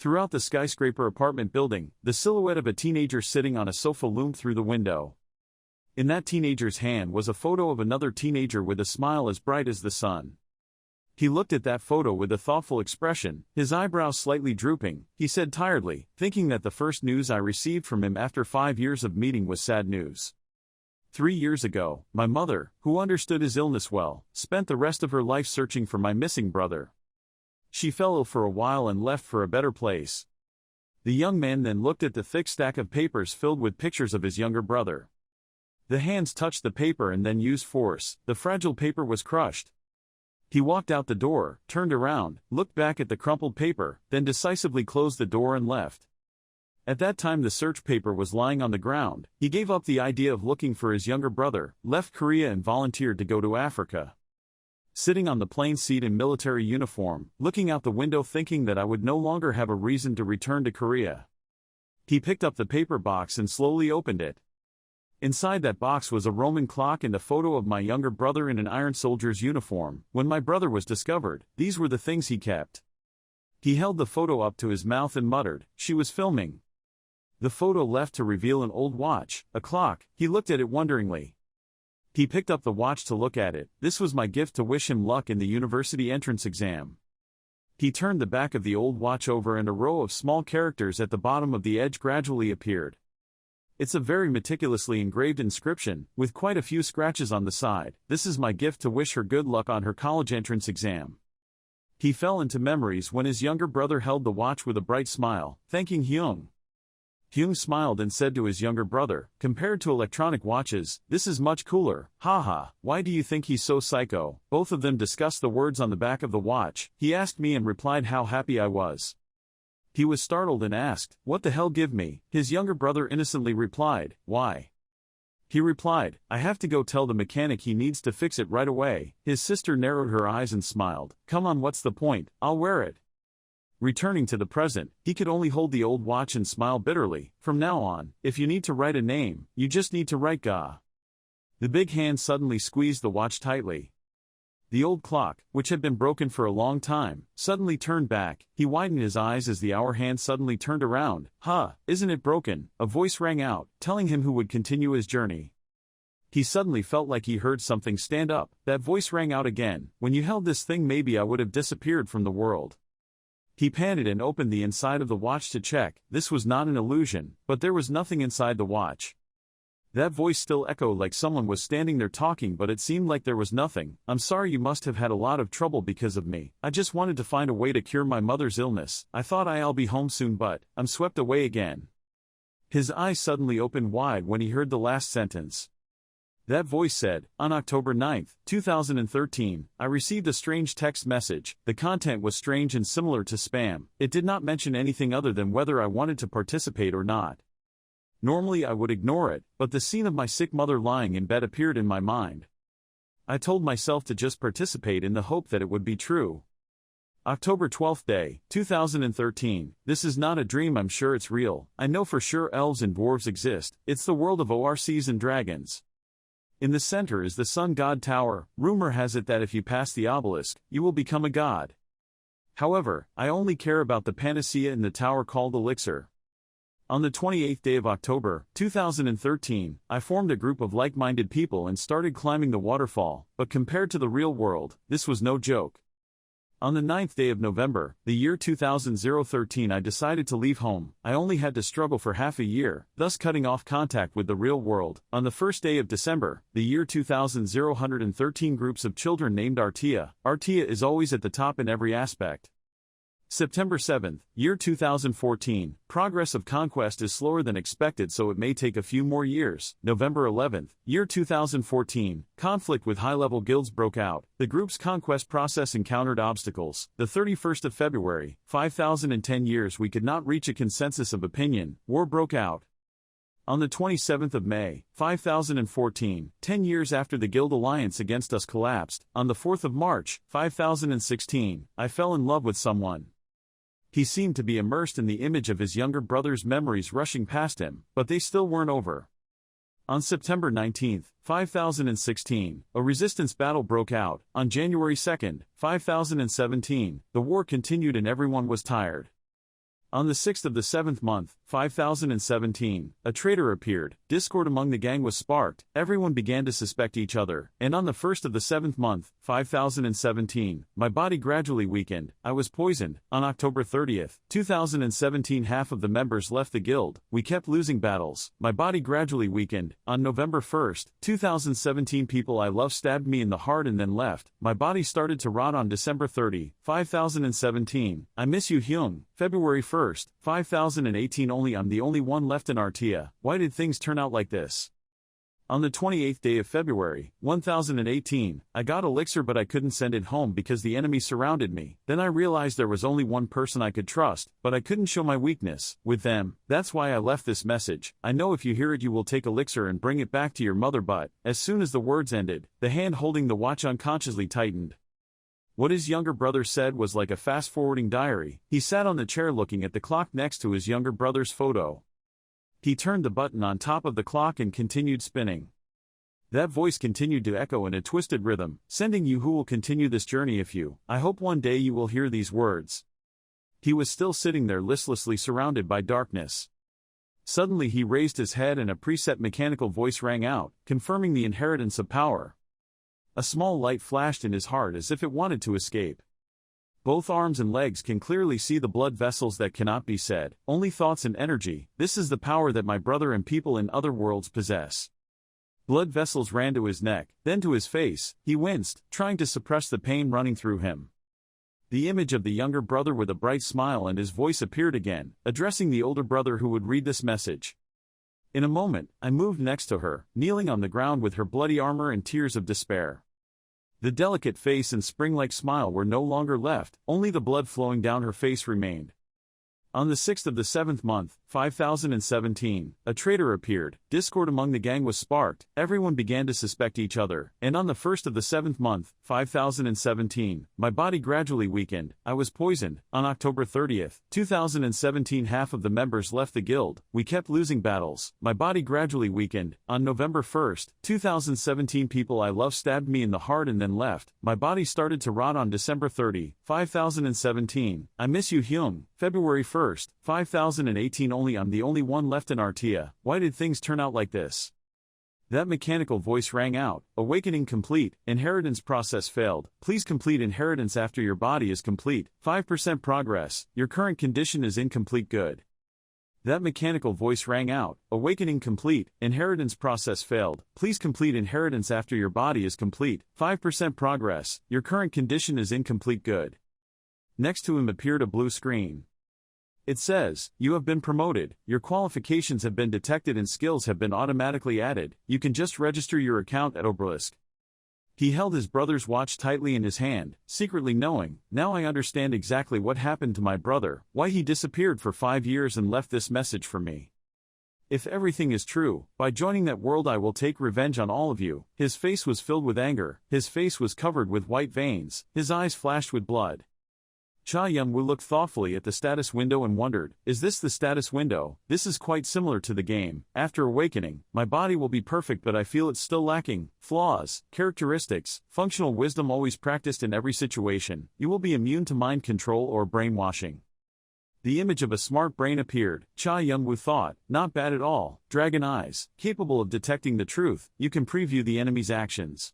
Throughout the skyscraper apartment building, the silhouette of a teenager sitting on a sofa loomed through the window. In that teenager's hand was a photo of another teenager with a smile as bright as the sun. He looked at that photo with a thoughtful expression, his eyebrows slightly drooping. He said tiredly, thinking that the first news I received from him after 5 years of meeting was sad news. 3 years ago, my mother, who understood his illness well, spent the rest of her life searching for my missing brother. She fell ill for a while and left for a better place. The young man then looked at the thick stack of papers filled with pictures of his younger brother. The hands touched the paper and then used force. The fragile paper was crushed. He walked out the door, turned around, looked back at the crumpled paper, then decisively closed the door and left. At that time the search paper was lying on the ground. He gave up the idea of looking for his younger brother, left Korea and volunteered to go to Africa. Sitting on the plane seat in military uniform, looking out the window thinking that I would no longer have a reason to return to Korea. He picked up the paper box and slowly opened it. Inside that box was a Roman clock and a photo of my younger brother in an Iron Soldier's uniform. When my brother was discovered, these were the things he kept. He held the photo up to his mouth and muttered, "She was filming." The photo left to reveal an old watch, a clock. He looked at it wonderingly. He picked up the watch to look at it. This was my gift to wish him luck in the university entrance exam. He turned the back of the old watch over and a row of small characters at the bottom of the edge gradually appeared. It's a very meticulously engraved inscription, with quite a few scratches on the side. This is my gift to wish her good luck on her college entrance exam. He fell into memories when his younger brother held the watch with a bright smile, thanking Hyung. Hyung smiled and said to his younger brother, "Compared to electronic watches, this is much cooler, haha, why do you think he's so psycho?" Both of them discussed the words on the back of the watch. He asked me and replied how happy I was. He was startled and asked, "What the hell give me?" His younger brother innocently replied, "Why?" He replied, "I have to go tell the mechanic he needs to fix it right away." His sister narrowed her eyes and smiled, "Come on, what's the point, I'll wear it." Returning to the present, he could only hold the old watch and smile bitterly. From now on, if you need to write a name, you just need to write Ga. The big hand suddenly squeezed the watch tightly. The old clock, which had been broken for a long time, suddenly turned back. He widened his eyes as the hour hand suddenly turned around. "Huh, isn't it broken?" A voice rang out, telling him who would continue his journey. He suddenly felt like he heard something stand up. That voice rang out again, "When you held this thing maybe I would have disappeared from the world." He panted and opened the inside of the watch to check. This was not an illusion, but there was nothing inside the watch. That voice still echoed like someone was standing there talking, but it seemed like there was nothing. "I'm sorry you must have had a lot of trouble because of me. I just wanted to find a way to cure my mother's illness. I thought I'll be home soon but I'm swept away again." His eyes suddenly opened wide when he heard the last sentence. That voice said, "On October 9, 2013, I received a strange text message. The content was strange and similar to spam. It did not mention anything other than whether I wanted to participate or not. Normally I would ignore it, but the scene of my sick mother lying in bed appeared in my mind. I told myself to just participate in the hope that it would be true. October 12th day, 2013, this is not a dream, I'm sure it's real. I know for sure elves and dwarves exist. It's the world of ORCs and dragons. In the center is the Sun God Tower. Rumor has it that if you pass the obelisk, you will become a god. However, I only care about the panacea in the tower called Elixir. On the 28th day of October, 2013, I formed a group of like-minded people and started climbing the waterfall, but compared to the real world, this was no joke. On the 9th day of November, the year 2013, I decided to leave home. I only had to struggle for half a year, thus cutting off contact with the real world. On the 1st day of December, the year 2013, groups of children named Artia. Artia is always at the top in every aspect. September 7th, year 2014, progress of conquest is slower than expected, so it may take a few more years. November 11th, year 2014, conflict with high-level guilds broke out. The group's conquest process encountered obstacles. The 31st of February, 5010 years we could not reach a consensus of opinion. War broke out. On the 27th of May, 5014, 10 years after the guild alliance against us collapsed, on the 4th of March, 5016, I fell in love with someone. He seemed to be immersed in the image of his younger brother's memories rushing past him, but they still weren't over. On September 19, 5016, a resistance battle broke out. On January 2, 5017, the war continued and everyone was tired. On the 6th of the 7th month, 5017, a traitor appeared, discord among the gang was sparked, everyone began to suspect each other, and on the 1st of the 7th month, 5017, my body gradually weakened, I was poisoned. On October 30th, 2017 half of the members left the guild, we kept losing battles, my body gradually weakened. On November 1st, 2017 people I love stabbed me in the heart and then left, my body started to rot. On December 30, 5017, I miss you Hyung. February 1st, 5018 only I'm the only one left in Artia, why did things turn out like this? On the 28th day of February, 1018, I got elixir but I couldn't send it home because the enemy surrounded me, then I realized there was only one person I could trust, but I couldn't show my weakness with them, that's why I left this message, I know if you hear it you will take elixir and bring it back to your mother but, as soon as the words ended, the hand holding the watch unconsciously tightened. What his younger brother said was like a fast-forwarding diary. He sat on the chair looking at the clock next to his younger brother's photo. He turned the button on top of the clock and continued spinning. That voice continued to echo in a twisted rhythm, sending you who will continue this journey if you, I hope one day you will hear these words. He was still sitting there listlessly surrounded by darkness. Suddenly he raised his head and a preset mechanical voice rang out, confirming the inheritance of power. A small light flashed in his heart as if it wanted to escape. Both arms and legs can clearly see the blood vessels that cannot be said, only thoughts and energy. This is the power that my brother and people in other worlds possess. Blood vessels ran to his neck, then to his face. He winced, trying to suppress the pain running through him. The image of the younger brother with a bright smile and his voice appeared again, addressing the older brother who would read this message. In a moment, I moved next to her, kneeling on the ground with her bloody armor and tears of despair. The delicate face and spring-like smile were no longer left, only the blood flowing down her face remained. On the 6th of the 7th month, 5017, a traitor appeared, discord among the gang was sparked, everyone began to suspect each other, and on the 1st of the 7th month, 5017, my body gradually weakened, I was poisoned. On October 30th, 2017 half of the members left the guild, we kept losing battles, my body gradually weakened. On November 1st, 2017 people I love stabbed me in the heart and then left, my body started to rot. On December 30, 5017, I miss you Hyung. February 1st, 5018 only I'm the only one left in Artia, why did things turn out like this? That mechanical voice rang out, awakening complete, inheritance process failed, please complete inheritance after your body is complete, 5% progress, your current condition is incomplete good. That mechanical voice rang out, awakening complete, inheritance process failed, please complete inheritance after your body is complete, 5% progress, your current condition is incomplete good. Next to him appeared a blue screen. It says, you have been promoted, your qualifications have been detected and skills have been automatically added, you can just register your account at Obelisk. He held his brother's watch tightly in his hand, secretly knowing, now I understand exactly what happened to my brother, why he disappeared for 5 years and left this message for me. If everything is true, by joining that world I will take revenge on all of you. His face was filled with anger, his face was covered with white veins, his eyes flashed with blood. Cha Young-woo looked thoughtfully at the status window and wondered, is this the status window? This is quite similar to the game. After awakening, my body will be perfect but I feel it's still lacking. Flaws, characteristics, functional wisdom always practiced in every situation. You will be immune to mind control or brainwashing. The image of a smart brain appeared. Cha Young-woo thought, not bad at all. Dragon eyes, capable of detecting the truth. You can preview the enemy's actions.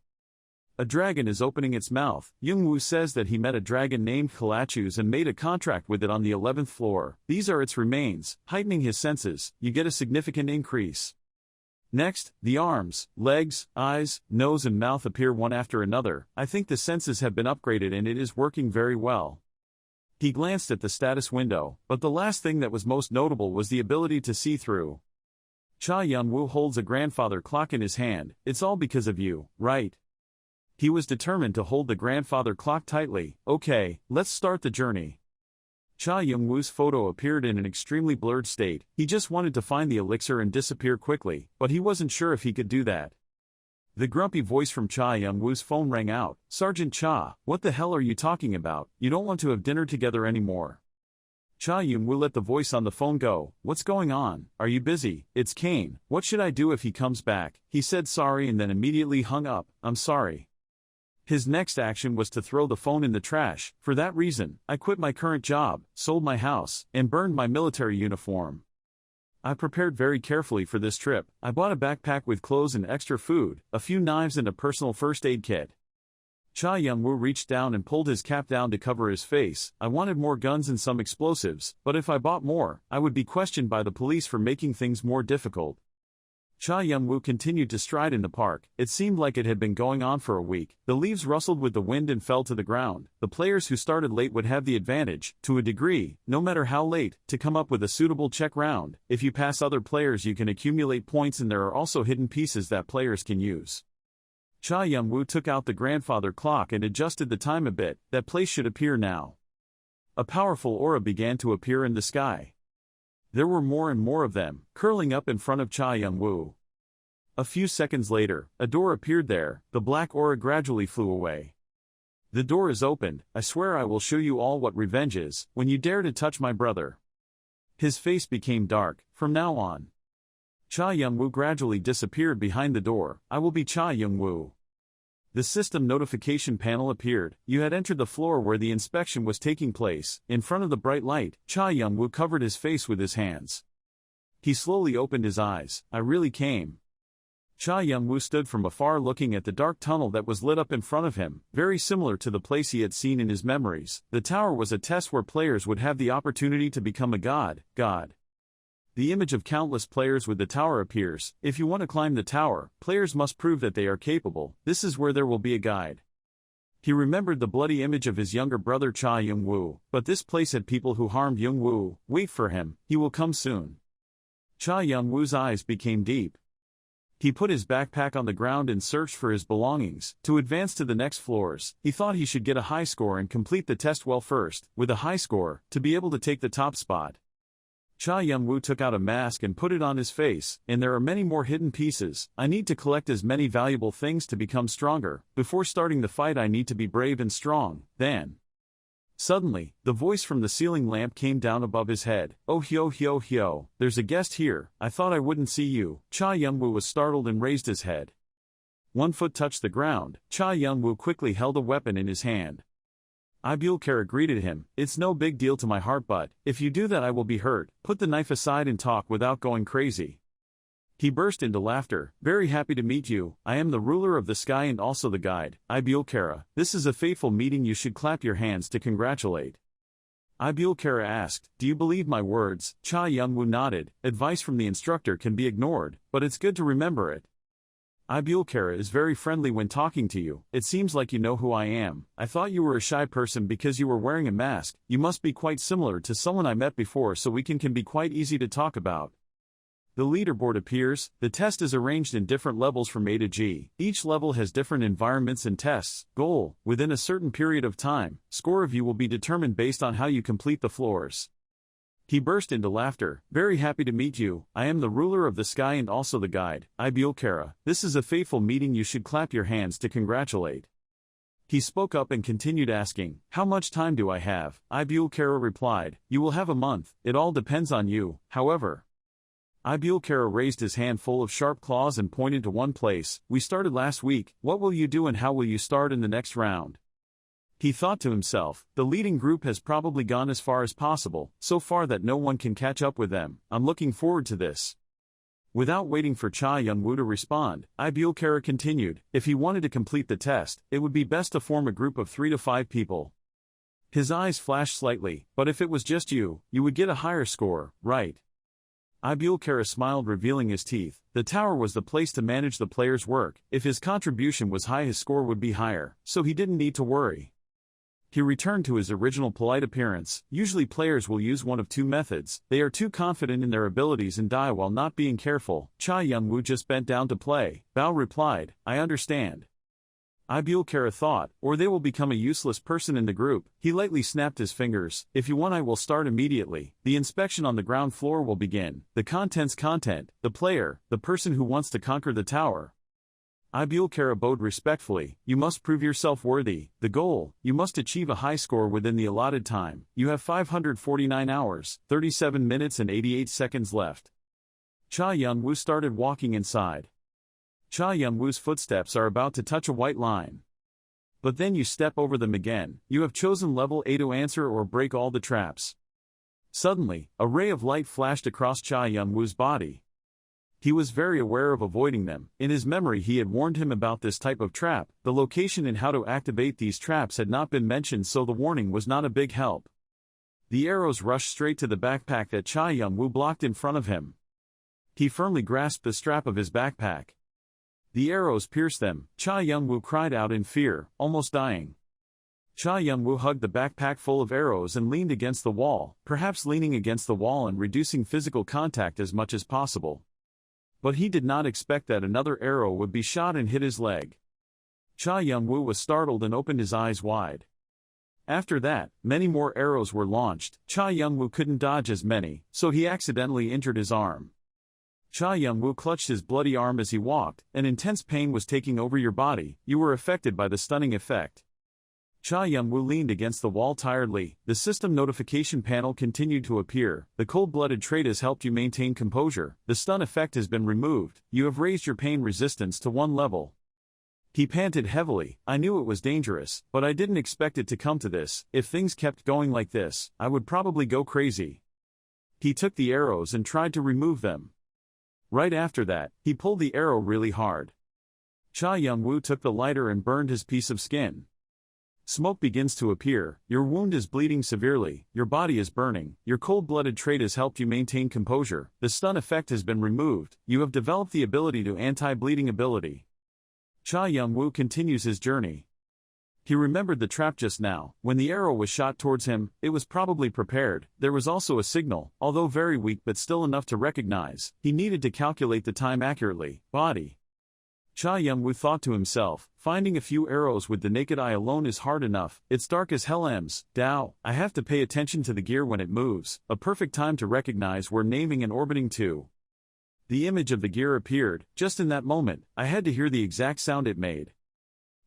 A dragon is opening its mouth. Young-woo says that he met a dragon named Kalachus and made a contract with it on the 11th floor. These are its remains, heightening his senses. You get a significant increase. Next, the arms, legs, eyes, nose and mouth appear one after another. I think the senses have been upgraded and it is working very well. He glanced at the status window, but the last thing that was most notable was the ability to see through. Cha Young-woo holds a grandfather clock in his hand. It's all because of you, right? He was determined to hold the grandfather clock tightly. Okay, let's start the journey. Cha Young-woo's photo appeared in an extremely blurred state. He just wanted to find the elixir and disappear quickly, but he wasn't sure if he could do that. The grumpy voice from Cha Young-woo's phone rang out. Sergeant Cha, what the hell are you talking about? You don't want to have dinner together anymore. Cha Young-woo let the voice on the phone go. What's going on? Are you busy? It's Kane. What should I do if he comes back? He said sorry and then immediately hung up. I'm sorry. His next action was to throw the phone in the trash. For that reason, I quit my current job, sold my house, and burned my military uniform. I prepared very carefully for this trip. I bought a backpack with clothes and extra food, a few knives and a personal first aid kit. Cha Young-woo reached down and pulled his cap down to cover his face. I wanted more guns and some explosives, but if I bought more, I would be questioned by the police for making things more difficult. Cha Young-woo continued to stride in the park. It seemed like it had been going on for a week. The leaves rustled with the wind and fell to the ground. The players who started late would have the advantage, to a degree, no matter how late, to come up with a suitable check round. If you pass other players you can accumulate points, and there are also hidden pieces that players can use. Cha Young-woo took out the grandfather clock and adjusted the time a bit. That place should appear now. A powerful aura began to appear in the sky. There were more and more of them, curling up in front of Cha Young-woo. A few seconds later, a door appeared there. The black aura gradually flew away. The door is opened. I swear I will show you all what revenge is, when you dare to touch my brother. His face became dark. From now on, Cha Young-woo gradually disappeared behind the door. I will be Cha Young-woo. The system notification panel appeared. You had entered the floor where the inspection was taking place. In front of the bright light, Cha Young-woo covered his face with his hands. He slowly opened his eyes. I really came. Cha Young-woo stood from afar looking at the dark tunnel that was lit up in front of him, very similar to the place he had seen in his memories. The tower was a test where players would have the opportunity to become a god. The image of countless players with the tower appears. If you want to climb the tower, players must prove that they are capable. This is where there will be a guide. He remembered the bloody image of his younger brother Cha Young-woo, but this place had people who harmed Young-woo. Wait for him, he will come soon. Cha Young-woo's eyes became deep. He put his backpack on the ground and searched for his belongings. To advance to the next floors, he thought he should get a high score and complete the test well first, with a high score, to be able to take the top spot. Cha Young-woo took out a mask and put it on his face, and there are many more hidden pieces. I need to collect as many valuable things to become stronger. Before starting the fight I need to be brave and strong. Then, suddenly, the voice from the ceiling lamp came down above his head. Oh hyo, there's a guest here. I thought I wouldn't see you. Cha Young-woo was startled and raised his head. One foot touched the ground. Cha Young-woo quickly held a weapon in his hand. Ibulkara greeted him. It's no big deal to my heart, but if you do that I will be hurt. Put the knife aside and talk without going crazy. He burst into laughter. Very happy to meet you. I am the ruler of the sky and also the guide. Ibulkara, this is a fateful meeting. You should clap your hands to congratulate. Ibulkara asked, do you believe my words? Cha Young-woo nodded. Advice from the instructor can be ignored, but it's good to remember it. Ibulkara is very friendly when talking to you. It seems like you know who I am. I thought you were a shy person because you were wearing a mask. You must be quite similar to someone I met before, so we can be quite easy to talk about. The leaderboard appears. The test is arranged in different levels from A to G. Each level has different environments and tests. Goal: within a certain period of time, score of you will be determined based on how you complete the floors. He burst into laughter. Very happy to meet you. I am the ruler of the sky and also the guide. Ibulkara, this is a fateful meeting. You should clap your hands to congratulate. He spoke up and continued asking, how much time do I have? Ibulkara replied, you will have a month. It all depends on you, however. Ibulkara raised his hand full of sharp claws and pointed to one place. We started last week. What will you do and how will you start in the next round? He thought to himself, the leading group has probably gone as far as possible, so far that no one can catch up with them. I'm looking forward to this. Without waiting for Cha Young-woo to respond, Ibulkara continued, if he wanted to complete the test, it would be best to form a group of 3 to 5 people. His eyes flashed slightly, but if it was just you, you would get a higher score, right? Ibulkara smiled, revealing his teeth. The tower was the place to manage the player's work. If his contribution was high his score would be higher, so he didn't need to worry. He returned to his original polite appearance. Usually players will use one of two methods. They are too confident in their abilities and die while not being careful. Cha Young-woo just bent down to play. Bao replied, I understand. Ibulkara thought, or they will become a useless person in the group. He lightly snapped his fingers. If you want I will start immediately. The inspection on the ground floor will begin. The contents: content, the player, the person who wants to conquer the tower. Ibulkara bowed respectfully. You must prove yourself worthy. The goal: you must achieve a high score within the allotted time. You have 549 hours, 37 minutes and 88 seconds left. Cha Young-woo started walking inside. Cha Young-woo's footsteps are about to touch a white line. But then you step over them again. You have chosen level A to answer or break all the traps. Suddenly, a ray of light flashed across Cha Young-woo's body. He was very aware of avoiding them. In his memory he had warned him about this type of trap. The location and how to activate these traps had not been mentioned, so the warning was not a big help. The arrows rushed straight to the backpack that Cha Young-woo blocked in front of him. He firmly grasped the strap of his backpack. The arrows pierced them. Cha Young-woo cried out in fear, almost dying. Cha Young-woo hugged the backpack full of arrows and leaned against the wall, perhaps leaning against the wall and reducing physical contact as much as possible. But he did not expect that another arrow would be shot and hit his leg. Cha Young-woo was startled and opened his eyes wide. After that, many more arrows were launched. Cha Young-woo couldn't dodge as many, so he accidentally injured his arm. Cha Young-woo clutched his bloody arm as he walked. An intense pain was taking over your body. You were affected by the stunning effect. Cha Young-woo leaned against the wall tiredly. The system notification panel continued to appear. The cold-blooded trait has helped you maintain composure. The stun effect has been removed. You have raised your pain resistance to 1 level. He panted heavily. I knew it was dangerous, but I didn't expect it to come to this. If things kept going like this, I would probably go crazy. He took the arrows and tried to remove them. Right after that, he pulled the arrow really hard. Cha Young-woo took the lighter and burned his piece of skin. Smoke begins to appear. Your wound is bleeding severely. Your body is burning. Your cold-blooded trait has helped you maintain composure. The stun effect has been removed. You have developed the ability to anti-bleeding ability. Cha Young-woo continues his journey. He remembered the trap just now. When the arrow was shot towards him, it was probably prepared. There was also a signal, although very weak but still enough to recognize. He needed to calculate the time accurately. Body. Cha Young-woo thought to himself, finding a few arrows with the naked eye alone is hard enough. It's dark as hell. Dao, I have to pay attention to the gear when it moves. A perfect time to recognize where naming and orbiting to. The image of the gear appeared. Just in that moment, I had to hear the exact sound it made.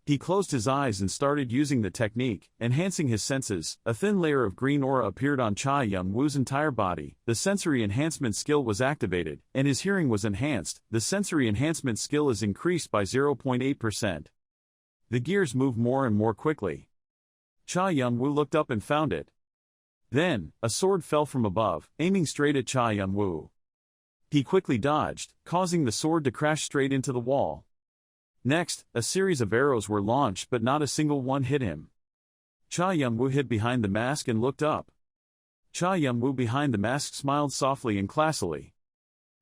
He closed his eyes and started using the technique, enhancing his senses. A thin layer of green aura appeared on Cha Young-woo's entire body. The sensory enhancement skill was activated, and his hearing was enhanced. The sensory enhancement skill is increased by 0.8%. The gears move more and more quickly. Cha Young-woo looked up and found it. Then, a sword fell from above, aiming straight at Cha Young-woo. He quickly dodged, causing the sword to crash straight into the wall. Next, a series of arrows were launched but not a single one hit him. Cha Young-woo hid behind the mask and looked up. Cha Young-woo behind the mask smiled softly and classily.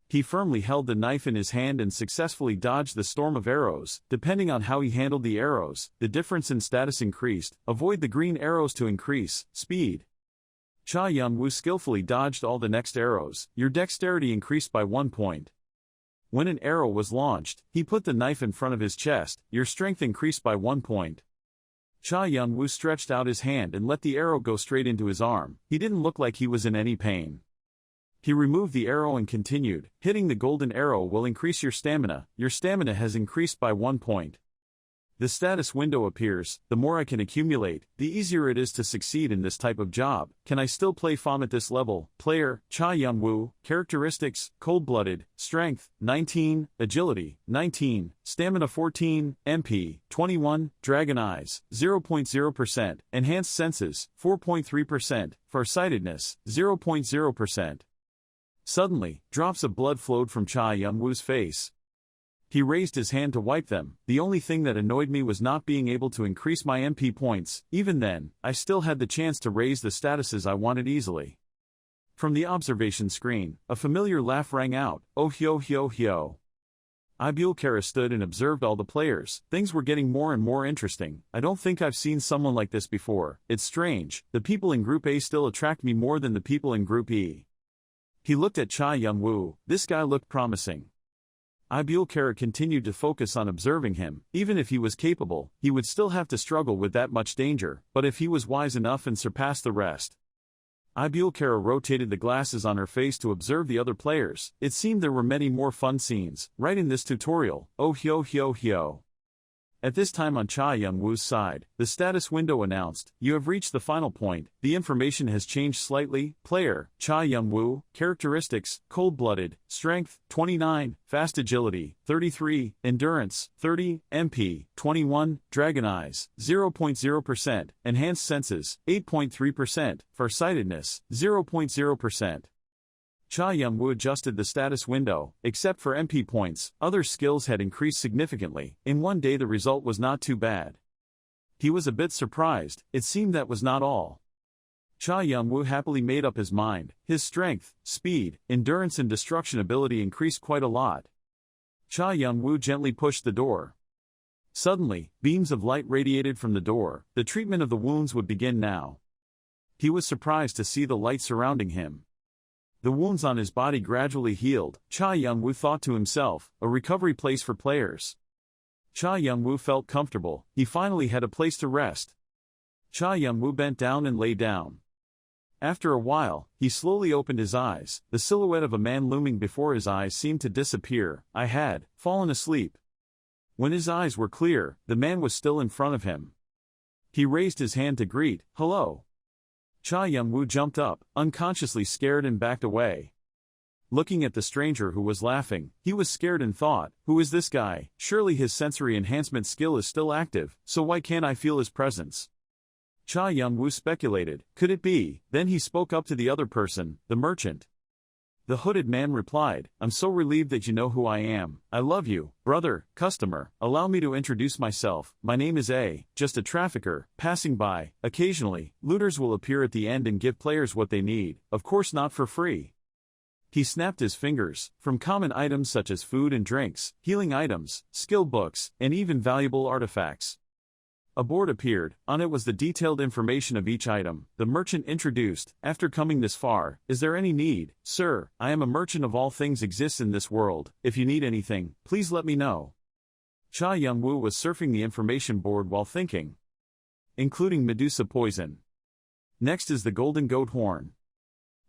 He firmly held the knife in his hand and successfully dodged the storm of arrows. Depending on how he handled the arrows, the difference in status increased. Avoid the green arrows to increase speed. Cha Young-woo skillfully dodged all the next arrows. Your dexterity increased by 1 point. When an arrow was launched, he put the knife in front of his chest. Your strength increased by 1 point. Cha Young-woo stretched out his hand and let the arrow go straight into his arm. He didn't look like he was in any pain. He removed the arrow and continued. Hitting the golden arrow will increase your stamina. Your stamina has increased by 1 point. The status window appears. The more I can accumulate, the easier it is to succeed in this type of job. Can I still play FOM at this level? Player, Cha Young-woo. Characteristics, cold-blooded, strength, 19, agility, 19, stamina 14, MP, 21, dragon eyes, 0.0%, enhanced senses, 4.3%, farsightedness, 0.0%. Suddenly, drops of blood flowed from Cha Young-woo's face. He raised his hand to wipe them. The only thing that annoyed me was not being able to increase my MP points. Even then, I still had the chance to raise the statuses I wanted easily. From the observation screen, a familiar laugh rang out. Oh hyo hyo hyo. Ibulkara stood and observed all the players. Things were getting more and more interesting. I don't think I've seen someone like this before. It's strange. The people in Group A still attract me more than the people in Group E. He looked at Cha Young-woo. This guy looked promising. Ibulkara continued to focus on observing him. Even if he was capable, he would still have to struggle with that much danger, but if he was wise enough and surpassed the rest. Ibulkara rotated the glasses on her face to observe the other players. It seemed there were many more fun scenes, right in this tutorial. Oh hyo hyo hyo. At this time on Cha Young-woo's side, the status window announced, "You have reached the final point. The information has changed slightly. Player, Cha Young-woo, characteristics, cold-blooded, strength, 29, fast agility, 33, endurance, 30, MP, 21, dragon eyes, 0.0%, enhanced senses, 8.3%, farsightedness, 0.0%. Cha Young-woo adjusted the status window. Except for MP points, other skills had increased significantly. In one day the result was not too bad. He was a bit surprised. It seemed that was not all. Cha Young-woo happily made up his mind. His strength, speed, endurance and destruction ability increased quite a lot. Cha Young-woo gently pushed the door. Suddenly, beams of light radiated from the door. The treatment of the wounds would begin now. He was surprised to see the light surrounding him. The wounds on his body gradually healed. Cha Young-woo thought to himself, a recovery place for players. Cha Young-woo felt comfortable. He finally had a place to rest. Cha Young-woo bent down and lay down. After a while, he slowly opened his eyes. The silhouette of a man looming before his eyes seemed to disappear. I had fallen asleep. When his eyes were clear, the man was still in front of him. He raised his hand to greet, "Hello." Cha Young-woo jumped up, unconsciously scared and backed away. Looking at the stranger who was laughing, he was scared and thought, "Who is this guy? Surely his sensory enhancement skill is still active, so why can't I feel his presence?" Cha Young-woo speculated, could it be? Then he spoke up to the other person, the merchant. The hooded man replied, "I'm so relieved that you know who I am. I love you, brother, customer. Allow me to introduce myself. My name is just a trafficker, passing by. Occasionally, looters will appear at the end and give players what they need, of course not for free." He snapped his fingers. From common items such as food and drinks, healing items, skill books, and even valuable artifacts. A board appeared. On it was the detailed information of each item. The merchant introduced, "After coming this far, is there any need? Sir, I am a merchant of all things exists in this world. If you need anything, please let me know." Cha Young-woo was surfing the information board while thinking. Including Medusa poison. Next is the golden goat horn.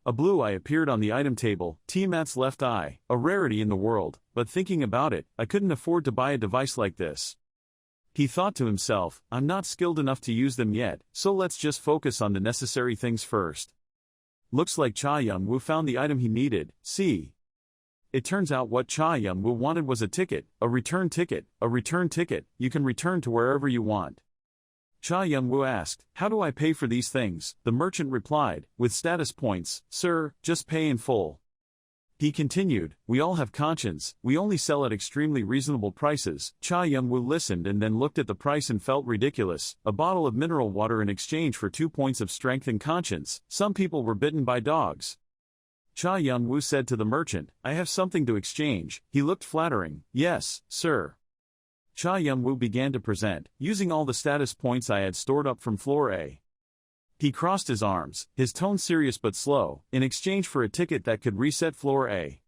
A blue eye appeared on the item table, Tiamat's left eye, a rarity in the world, but thinking about it, I couldn't afford to buy a device like this. He thought to himself, I'm not skilled enough to use them yet, so let's just focus on the necessary things first. Looks like Cha Young-woo found the item he needed. See. It turns out what Cha Young-woo wanted was a ticket, a return ticket. A return ticket, you can return to wherever you want. Cha Young-woo asked, "How do I pay for these things?" The merchant replied, "With status points, sir, just pay in full." He continued, "We all have conscience, we only sell at extremely reasonable prices." Cha Young-woo listened and then looked at the price and felt ridiculous. A bottle of mineral water in exchange for 2 points of strength and conscience. Some people were bitten by dogs. Cha Young-woo said to the merchant, "I have something to exchange." He looked flattering. "Yes, sir." Cha Young-woo began to present, using all the status points I had stored up from floor A. He crossed his arms, his tone serious but slow, in exchange for a ticket that could reset floor A.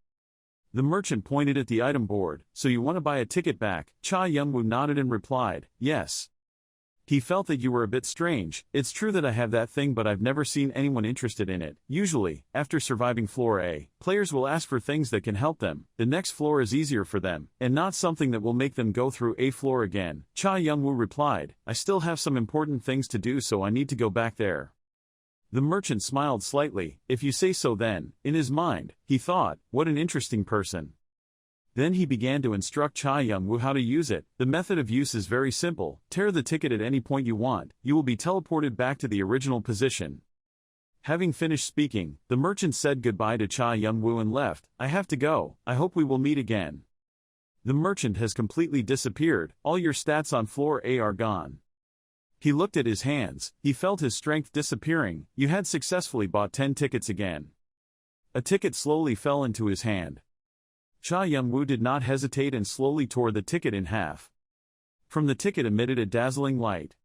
The merchant pointed at the item board. "So you want to buy a ticket back?" Cha Young-woo nodded and replied, "Yes." He felt that you were a bit strange. It's true that I have that thing, but I've never seen anyone interested in it. Usually, after surviving floor A, players will ask for things that can help them. The next floor is easier for them, and not something that will make them go through A floor again. Cha Young-woo replied, "I still have some important things to do, so I need to go back there." The merchant smiled slightly. "If you say so then." In his mind, he thought, what an interesting person. Then he began to instruct Cha Young-woo how to use it. The method of use is very simple. Tear the ticket at any point you want. You will be teleported back to the original position. Having finished speaking, the merchant said goodbye to Cha Young-woo and left. "I have to go. I hope we will meet again." The merchant has completely disappeared. All your stats on floor A are gone. He looked at his hands. He felt his strength disappearing. You had successfully bought 10 tickets again. A ticket slowly fell into his hand. Cha Young-woo did not hesitate and slowly tore the ticket in half. From the ticket emitted a dazzling light.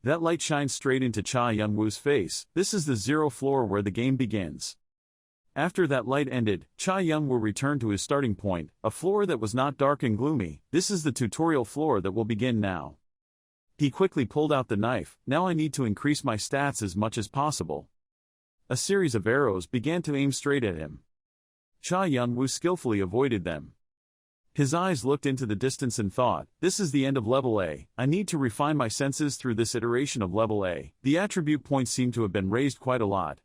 That light shines straight into Cha Young-woo's face. This is the 0 floor where the game begins. After that light ended, Cha Young-woo returned to his starting point, a floor that was not dark and gloomy. This is the tutorial floor that will begin now. He quickly pulled out the knife. Now I need to increase my stats as much as possible. A series of arrows began to aim straight at him. Cha Young-woo skillfully avoided them. His eyes looked into the distance and thought, this is the end of level A, I need to refine my senses through this iteration of level A. The attribute points seem to have been raised quite a lot.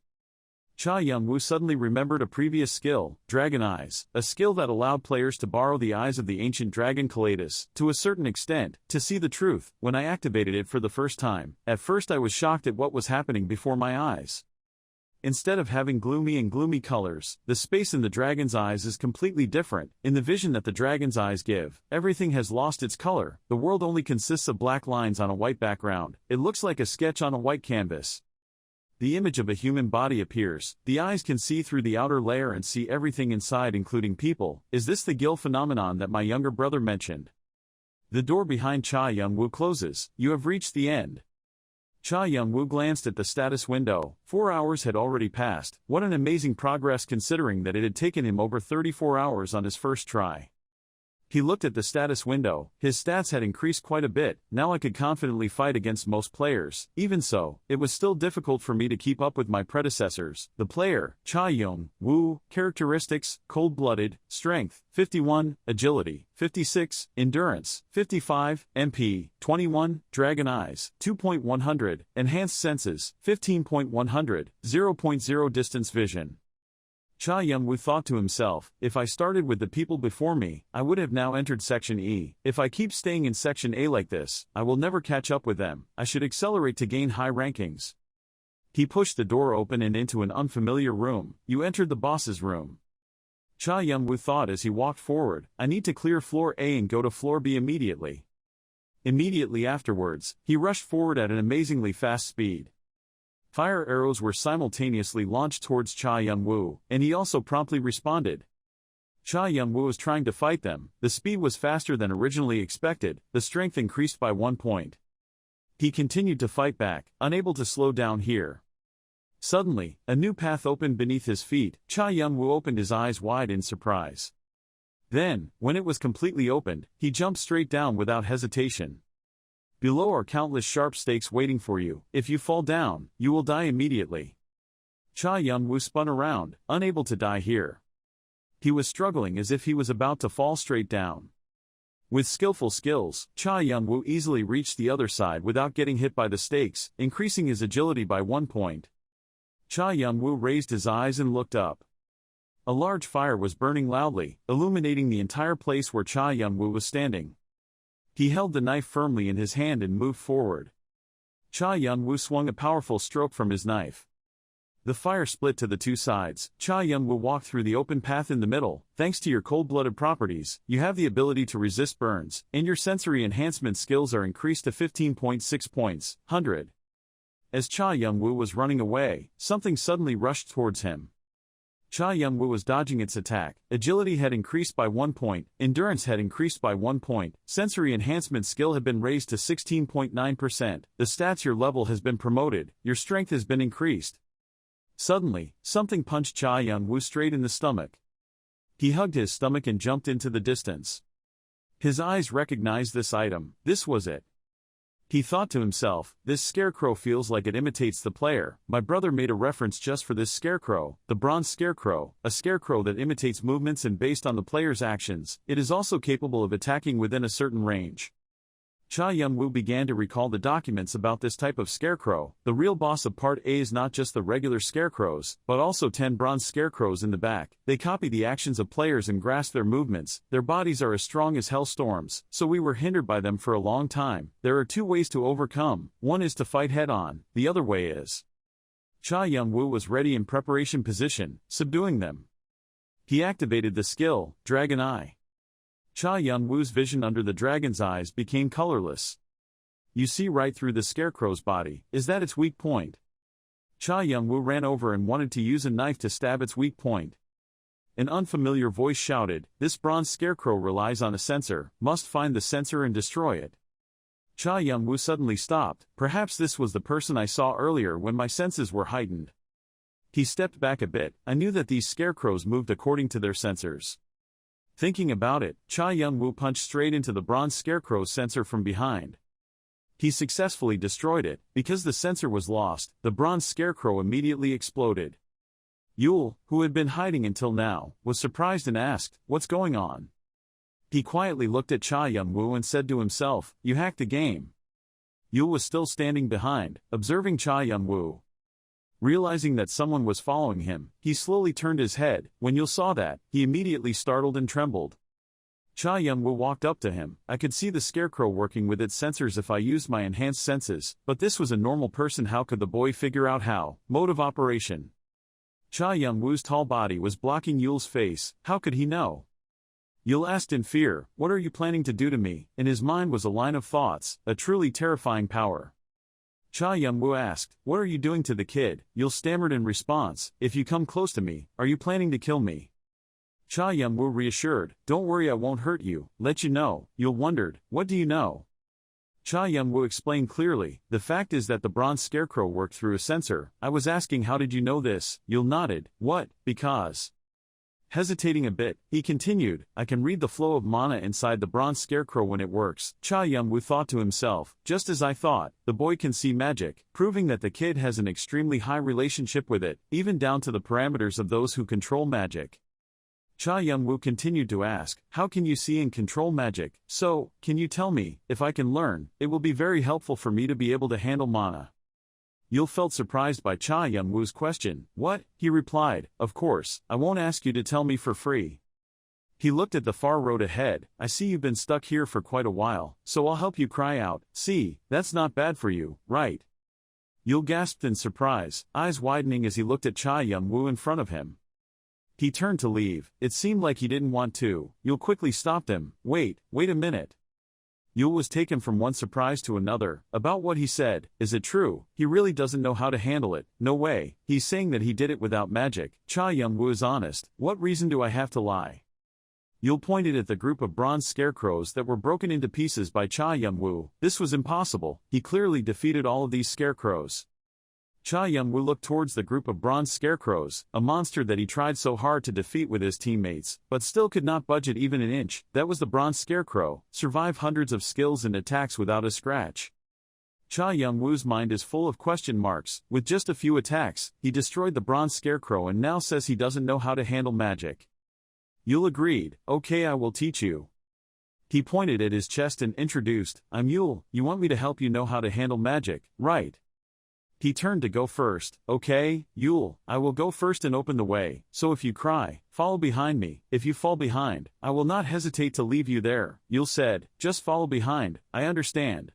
Cha Young-woo suddenly remembered a previous skill, Dragon Eyes, a skill that allowed players to borrow the eyes of the ancient dragon Kaladas, to a certain extent, to see the truth. When I activated it for the first time, at first I was shocked at what was happening before my eyes. Instead of having gloomy colors, the space in the dragon's eyes is completely different. In the vision that the dragon's eyes give, everything has lost its color, the world only consists of black lines on a white background, it looks like a sketch on a white canvas. The image of a human body appears, the eyes can see through the outer layer and see everything inside including people. Is this the Gil phenomenon that my younger brother mentioned? The door behind Cha Young-woo closes, you have reached the end. Cha Young-woo glanced at the status window, 4 hours had already passed, what an amazing progress considering that it had taken him over 34 hours on his first try. He looked at the status window, his stats had increased quite a bit, now I could confidently fight against most players. Even so, it was still difficult for me to keep up with my predecessors. The player, Cha Young-woo, characteristics, cold-blooded, strength, 51, agility, 56, endurance, 55, MP, 21, dragon eyes, 2.100, enhanced senses, 15.100, 0.0 distance vision. Cha Young-woo thought to himself, if I started with the people before me, I would have now entered Section E. If I keep staying in Section A like this, I will never catch up with them. I should accelerate to gain high rankings. He pushed the door open and into an unfamiliar room. You entered the boss's room. Cha Young-woo thought as he walked forward, I need to clear floor A and go to floor B immediately. Immediately afterwards, he rushed forward at an amazingly fast speed. Fire arrows were simultaneously launched towards Cha Young-woo, and he also promptly responded. Cha Young-woo was trying to fight them, the speed was faster than originally expected, the strength increased by 1 point. He continued to fight back, unable to slow down here. Suddenly, a new path opened beneath his feet. Cha Young-woo opened his eyes wide in surprise. Then, when it was completely opened, he jumped straight down without hesitation. Below are countless sharp stakes waiting for you. If you fall down, you will die immediately. Cha Young-woo spun around, unable to die here. He was struggling as if he was about to fall straight down. With skillful skills, Cha Young-woo easily reached the other side without getting hit by the stakes, increasing his agility by 1 point. Cha Young-woo raised his eyes and looked up. A large fire was burning loudly, illuminating the entire place where Cha Young-woo was standing. He held the knife firmly in his hand and moved forward. Cha Young-woo swung a powerful stroke from his knife. The fire split to the two sides. Cha Young-woo walked through the open path in the middle. Thanks to your cold-blooded properties, you have the ability to resist burns, and your sensory enhancement skills are increased to 15.6 points, 100. As Cha Young-woo was running away, something suddenly rushed towards him. Cha Young-woo was dodging its attack. Agility had increased by 1 point, endurance had increased by 1 point, sensory enhancement skill had been raised to 16.9%, the stats your level has been promoted, your strength has been increased. Suddenly, something punched Cha Young-woo straight in the stomach. He hugged his stomach and jumped into the distance. His eyes recognized this item, this was it. He thought to himself, this scarecrow feels like it imitates the player. My brother made a reference just for this scarecrow, the bronze scarecrow, a scarecrow that imitates movements and based on the player's actions, it is also capable of attacking within a certain range. Cha Young-woo began to recall the documents about this type of scarecrow. The real boss of Part A is not just the regular scarecrows, but also 10 bronze scarecrows in the back. They copy the actions of players and grasp their movements. Their bodies are as strong as hellstorms, so we were hindered by them for a long time. There are 2 ways to overcome. One is to fight head-on, the other way is. Cha Young-woo was ready in preparation position, subduing them. He activated the skill, Dragon Eye. Cha Young-woo's vision under the dragon's eyes became colorless. You see right through the scarecrow's body, is that its weak point? Cha Young-woo ran over and wanted to use a knife to stab its weak point. An unfamiliar voice shouted, this bronze scarecrow relies on a sensor, must find the sensor and destroy it. Cha Young-woo suddenly stopped, perhaps this was the person I saw earlier when my senses were heightened. He stepped back a bit, I knew that these scarecrows moved according to their sensors. Thinking about it, Cha Young-woo punched straight into the bronze scarecrow's sensor from behind. He successfully destroyed it. Because the sensor was lost, the bronze scarecrow immediately exploded. Yool, who had been hiding until now, was surprised and asked, what's going on? He quietly looked at Cha Young-woo and said to himself, "You hacked the game." Yool was still standing behind, observing Cha Young-woo. Realizing that someone was following him, he slowly turned his head. When Yool saw that, he immediately startled and trembled. Cha Young-woo walked up to him. "I could see the scarecrow working with its sensors if I used my enhanced senses, but this was a normal person. How could the boy figure out how? Mode of operation." Cha Young-woo's tall body was blocking Yool's face. How could he know? Yool asked in fear, "What are you planning to do to me?" In his mind was a line of thoughts, a truly terrifying power. Cha Young-woo asked, "What are you doing to the kid?" Yool stammered in response, "If you come close to me, are you planning to kill me?" Cha Young-woo reassured, "Don't worry, I won't hurt you, let you know." Yool wondered, "What do you know?" Cha Young-woo explained clearly, "The fact is that the bronze scarecrow worked through a sensor." "I was asking how did you know this?" Yool nodded, "What, because..." Hesitating a bit, he continued, "I can read the flow of mana inside the bronze scarecrow when it works." Cha Young-woo thought to himself, "Just as I thought, the boy can see magic," proving that the kid has an extremely high relationship with it, even down to the parameters of those who control magic. Cha Young-woo continued to ask, "How can you see and control magic? So, can you tell me, if I can learn, it will be very helpful for me to be able to handle mana." Yool felt surprised by Cha Young-woo's question. "What?" he replied, "Of course, I won't ask you to tell me for free." He looked at the far road ahead. "I see you've been stuck here for quite a while, so I'll help you cry out. See, that's not bad for you, right?" Yool gasped in surprise, eyes widening as he looked at Cha Young-woo in front of him. He turned to leave. It seemed like he didn't want to. Yool quickly stopped him. Wait a minute." Yool was taken from one surprise to another. About what he said. Is it true? He really doesn't know how to handle it. No way. He's saying that he did it without magic. Cha Young-woo is honest. What reason do I have to lie? Yool pointed at the group of bronze scarecrows that were broken into pieces by Cha Young-woo. This was impossible. He clearly defeated all of these scarecrows. Cha Young-woo looked towards the group of bronze scarecrows, a monster that he tried so hard to defeat with his teammates, but still could not budge it even an inch. That was the bronze scarecrow, survive hundreds of skills and attacks without a scratch. Cha Young-woo's mind is full of question marks. With just a few attacks, he destroyed the bronze scarecrow and now says he doesn't know how to handle magic. Yool agreed. "Okay, I will teach you." He pointed at his chest and introduced, "I'm Yool. You want me to help you know how to handle magic, right?" He turned to go first. "Okay, Yool, I will go first and open the way, so if you cry, follow behind me. If you fall behind, I will not hesitate to leave you there." Yool said, "Just follow behind, I understand."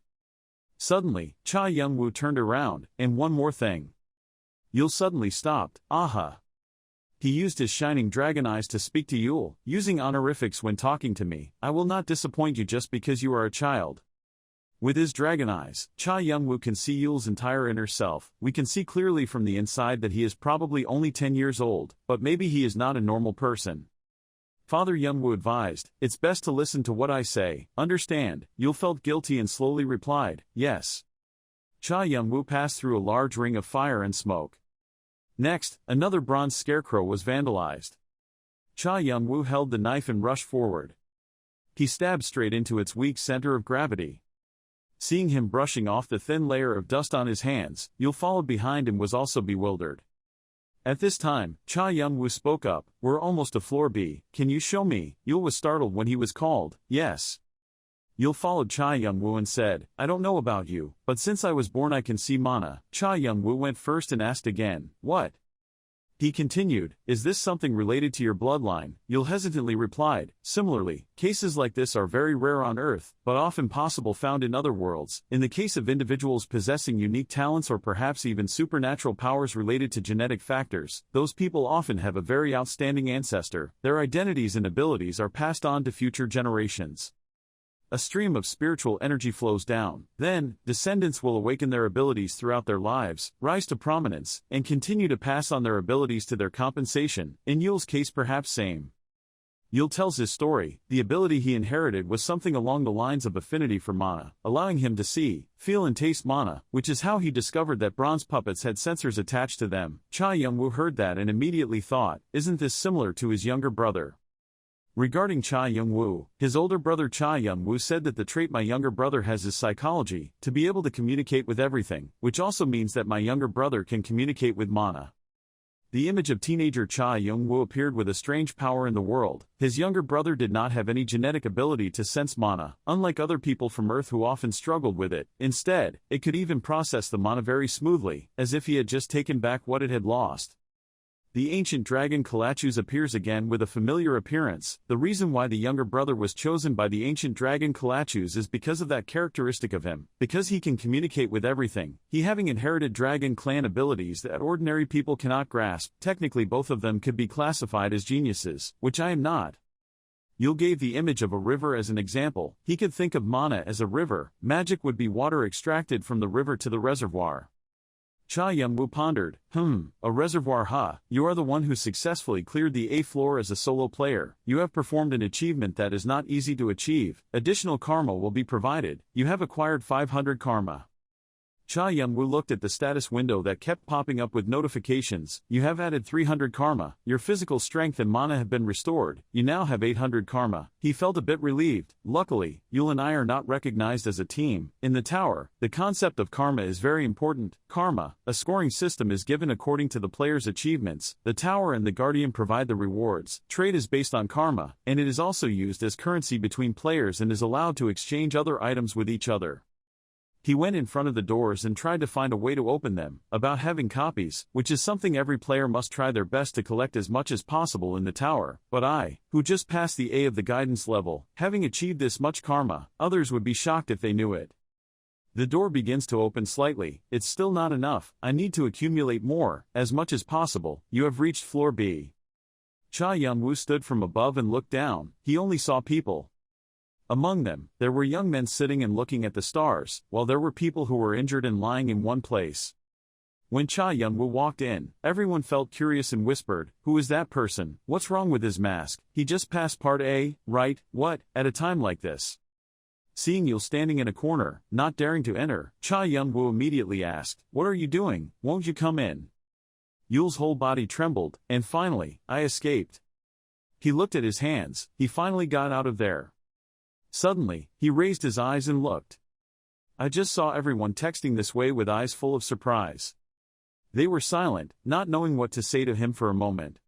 Suddenly, Cha Young-woo turned around, "And one more thing." Yool suddenly stopped. "Aha." He used his shining dragon eyes to speak to Yool, using honorifics when talking to me. "I will not disappoint you just because you are a child." With his dragon eyes, Cha Young-woo can see Yool's entire inner self. We can see clearly from the inside that he is probably only 10 years old, but maybe he is not a normal person. Father Young-woo advised, "It's best to listen to what I say, understand?" Yool felt guilty and slowly replied, "Yes." Cha Young-woo passed through a large ring of fire and smoke. Next, another bronze scarecrow was vandalized. Cha Young-woo held the knife and rushed forward. He stabbed straight into its weak center of gravity. Seeing him brushing off the thin layer of dust on his hands, Yool followed behind and was also bewildered. At this time, Cha Young-woo spoke up, "We're almost to floor B, can you show me?" Yool was startled when he was called, "Yes." Yool followed Cha Young-woo and said, "I don't know about you, but since I was born I can see mana." Cha Young-woo went first and asked again, "What?" He continued, "Is this something related to your bloodline?" Yool hesitantly replied, "Similarly, cases like this are very rare on Earth, but often possible found in other worlds. In the case of individuals possessing unique talents or perhaps even supernatural powers related to genetic factors, those people often have a very outstanding ancestor. Their identities and abilities are passed on to future generations. A stream of spiritual energy flows down. Then, descendants will awaken their abilities throughout their lives, rise to prominence, and continue to pass on their abilities to their compensation. In Yool's case perhaps same." Yool tells his story. The ability he inherited was something along the lines of affinity for mana, allowing him to see, feel and taste mana, which is how he discovered that bronze puppets had sensors attached to them. Cha Young-woo heard that and immediately thought, isn't this similar to his younger brother? Regarding Cha Young-woo, his older brother Cha Young-woo said that the trait my younger brother has is psychology, to be able to communicate with everything, which also means that my younger brother can communicate with mana. The image of teenager Cha Young-woo appeared with a strange power in the world. His younger brother did not have any genetic ability to sense mana, unlike other people from Earth who often struggled with it. Instead, it could even process the mana very smoothly, as if he had just taken back what it had lost. The ancient dragon Kalachus appears again with a familiar appearance. The reason why the younger brother was chosen by the ancient dragon Kalachus is because of that characteristic of him, because he can communicate with everything, he having inherited dragon clan abilities that ordinary people cannot grasp. Technically both of them could be classified as geniuses, which I am not. Yool gave the image of a river as an example. He could think of mana as a river, magic would be water extracted from the river to the reservoir. Cha Young-woo pondered, a reservoir huh? You are the one who successfully cleared the A floor as a solo player. You have performed an achievement that is not easy to achieve. Additional karma will be provided. You have acquired 500 karma. Cha Young-woo looked at the status window that kept popping up with notifications. You have added 300 karma. Your physical strength and mana have been restored. You now have 800 karma. He felt a bit relieved. Luckily, Yool and I are not recognized as a team. In the tower, the concept of karma is very important. Karma, a scoring system, is given according to the player's achievements. The tower and the guardian provide the rewards. Trade is based on karma, and it is also used as currency between players and is allowed to exchange other items with each other. He went in front of the doors and tried to find a way to open them, about having copies, which is something every player must try their best to collect as much as possible in the tower. But I, who just passed the A of the guidance level, having achieved this much karma, others would be shocked if they knew it. The door begins to open slightly. It's still not enough. I need to accumulate more, as much as possible. You have reached floor B. Cha Young-woo stood from above and looked down. He only saw people. Among them, there were young men sitting and looking at the stars, while there were people who were injured and lying in one place. When Cha Young-woo walked in, everyone felt curious and whispered, "Who is that person? What's wrong with his mask? He just passed part A, right? What, at a time like this?" Seeing Yool standing in a corner, not daring to enter, Cha Young-woo immediately asked, "What are you doing? Won't you come in?" Yool's whole body trembled, and finally, I escaped. He looked at his hands. He finally got out of there. Suddenly, he raised his eyes and looked. I just saw everyone texting this way with eyes full of surprise. They were silent, not knowing what to say to him for a moment.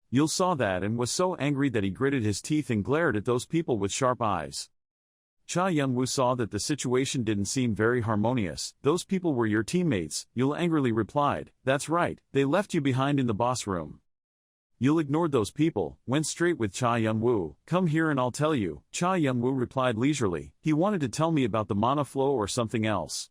Yool saw that and was so angry that he gritted his teeth and glared at those people with sharp eyes. Cha Young-woo saw that the situation didn't seem very harmonious. "Those people were your teammates," Yool angrily replied. "That's right, they left you behind in the boss room." Yool ignored those people, went straight with Cha Young-woo. "Come here and I'll tell you." Cha Young-woo replied leisurely. He wanted to tell me about the mana flow or something else.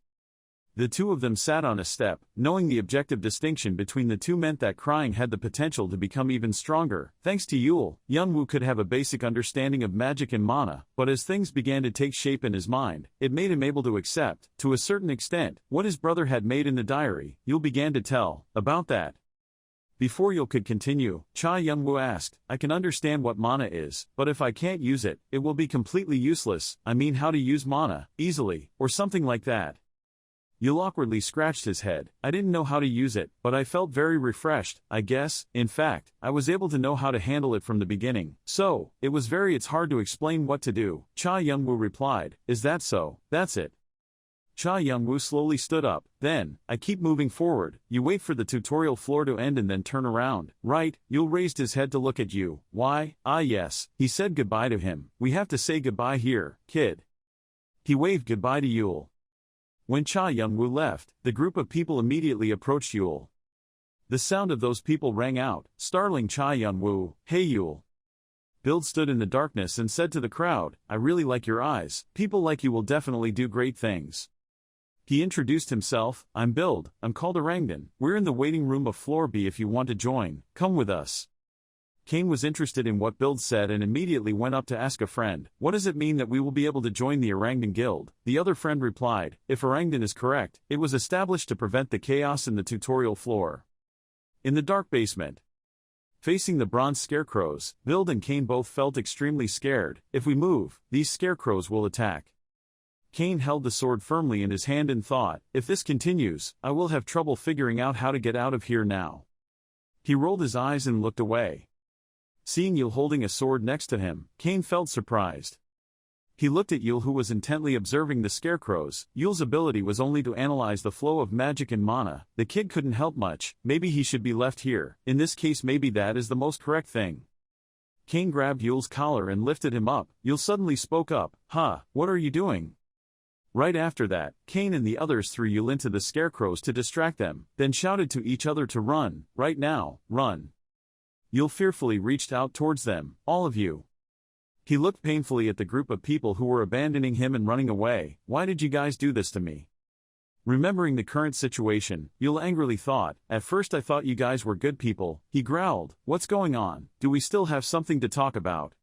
The two of them sat on a step, knowing the objective distinction between the two meant that crying had the potential to become even stronger. Thanks to Yool, Young-woo could have a basic understanding of magic and mana, but as things began to take shape in his mind, it made him able to accept, to a certain extent, what his brother had made in the diary. Yool began to tell about that. Before Yool could continue, Cha Young-woo asked, "I can understand what mana is, but if I can't use it, it will be completely useless. I mean how to use mana, easily, or something like that." Yool awkwardly scratched his head. "I didn't know how to use it, but I felt very refreshed, I guess. In fact, I was able to know how to handle it from the beginning. So, it's hard to explain what to do." Cha Young-woo replied, "Is that so? That's it." Cha Young-woo slowly stood up. "Then, I keep moving forward. You wait for the tutorial floor to end and then turn around, right?" Yool raised his head to look at you. "Why? Ah yes." He said goodbye to him. "We have to say goodbye here, kid." He waved goodbye to Yool. When Cha Young-woo left, the group of people immediately approached Yool. The sound of those people rang out, startling Cha Young-woo. "Hey Yool." Build stood in the darkness and said to the crowd, "I really like your eyes. People like you will definitely do great things." He introduced himself. "I'm Build, I'm called Arangdan. We're in the waiting room of floor B if you want to join, come with us." Kane was interested in what Build said and immediately went up to ask a friend, "What does it mean that we will be able to join the Arangdan Guild?" The other friend replied, "If Arangdan is correct, it was established to prevent the chaos in the tutorial floor." In the dark basement, facing the bronze scarecrows, Build and Kane both felt extremely scared. "If we move, these scarecrows will attack." Kane held the sword firmly in his hand and thought, "If this continues, I will have trouble figuring out how to get out of here now." He rolled his eyes and looked away. Seeing Yool holding a sword next to him, Kane felt surprised. He looked at Yool, who was intently observing the scarecrows. Yool's ability was only to analyze the flow of magic and mana. The kid couldn't help much. Maybe he should be left here. In this case, maybe that is the most correct thing. Cain grabbed Yool's collar and lifted him up. Yool suddenly spoke up. What are you doing? Right after that, Cain and the others threw Yool into the scarecrows to distract them, then shouted to each other to run. Right now, run. Yool fearfully reached out towards them. All of you. He looked painfully at the group of people who were abandoning him and running away. Why did you guys do this to me? Remembering the current situation, Yool angrily thought, at first I thought you guys were good people. He growled, what's going on? Do we still have something to talk about?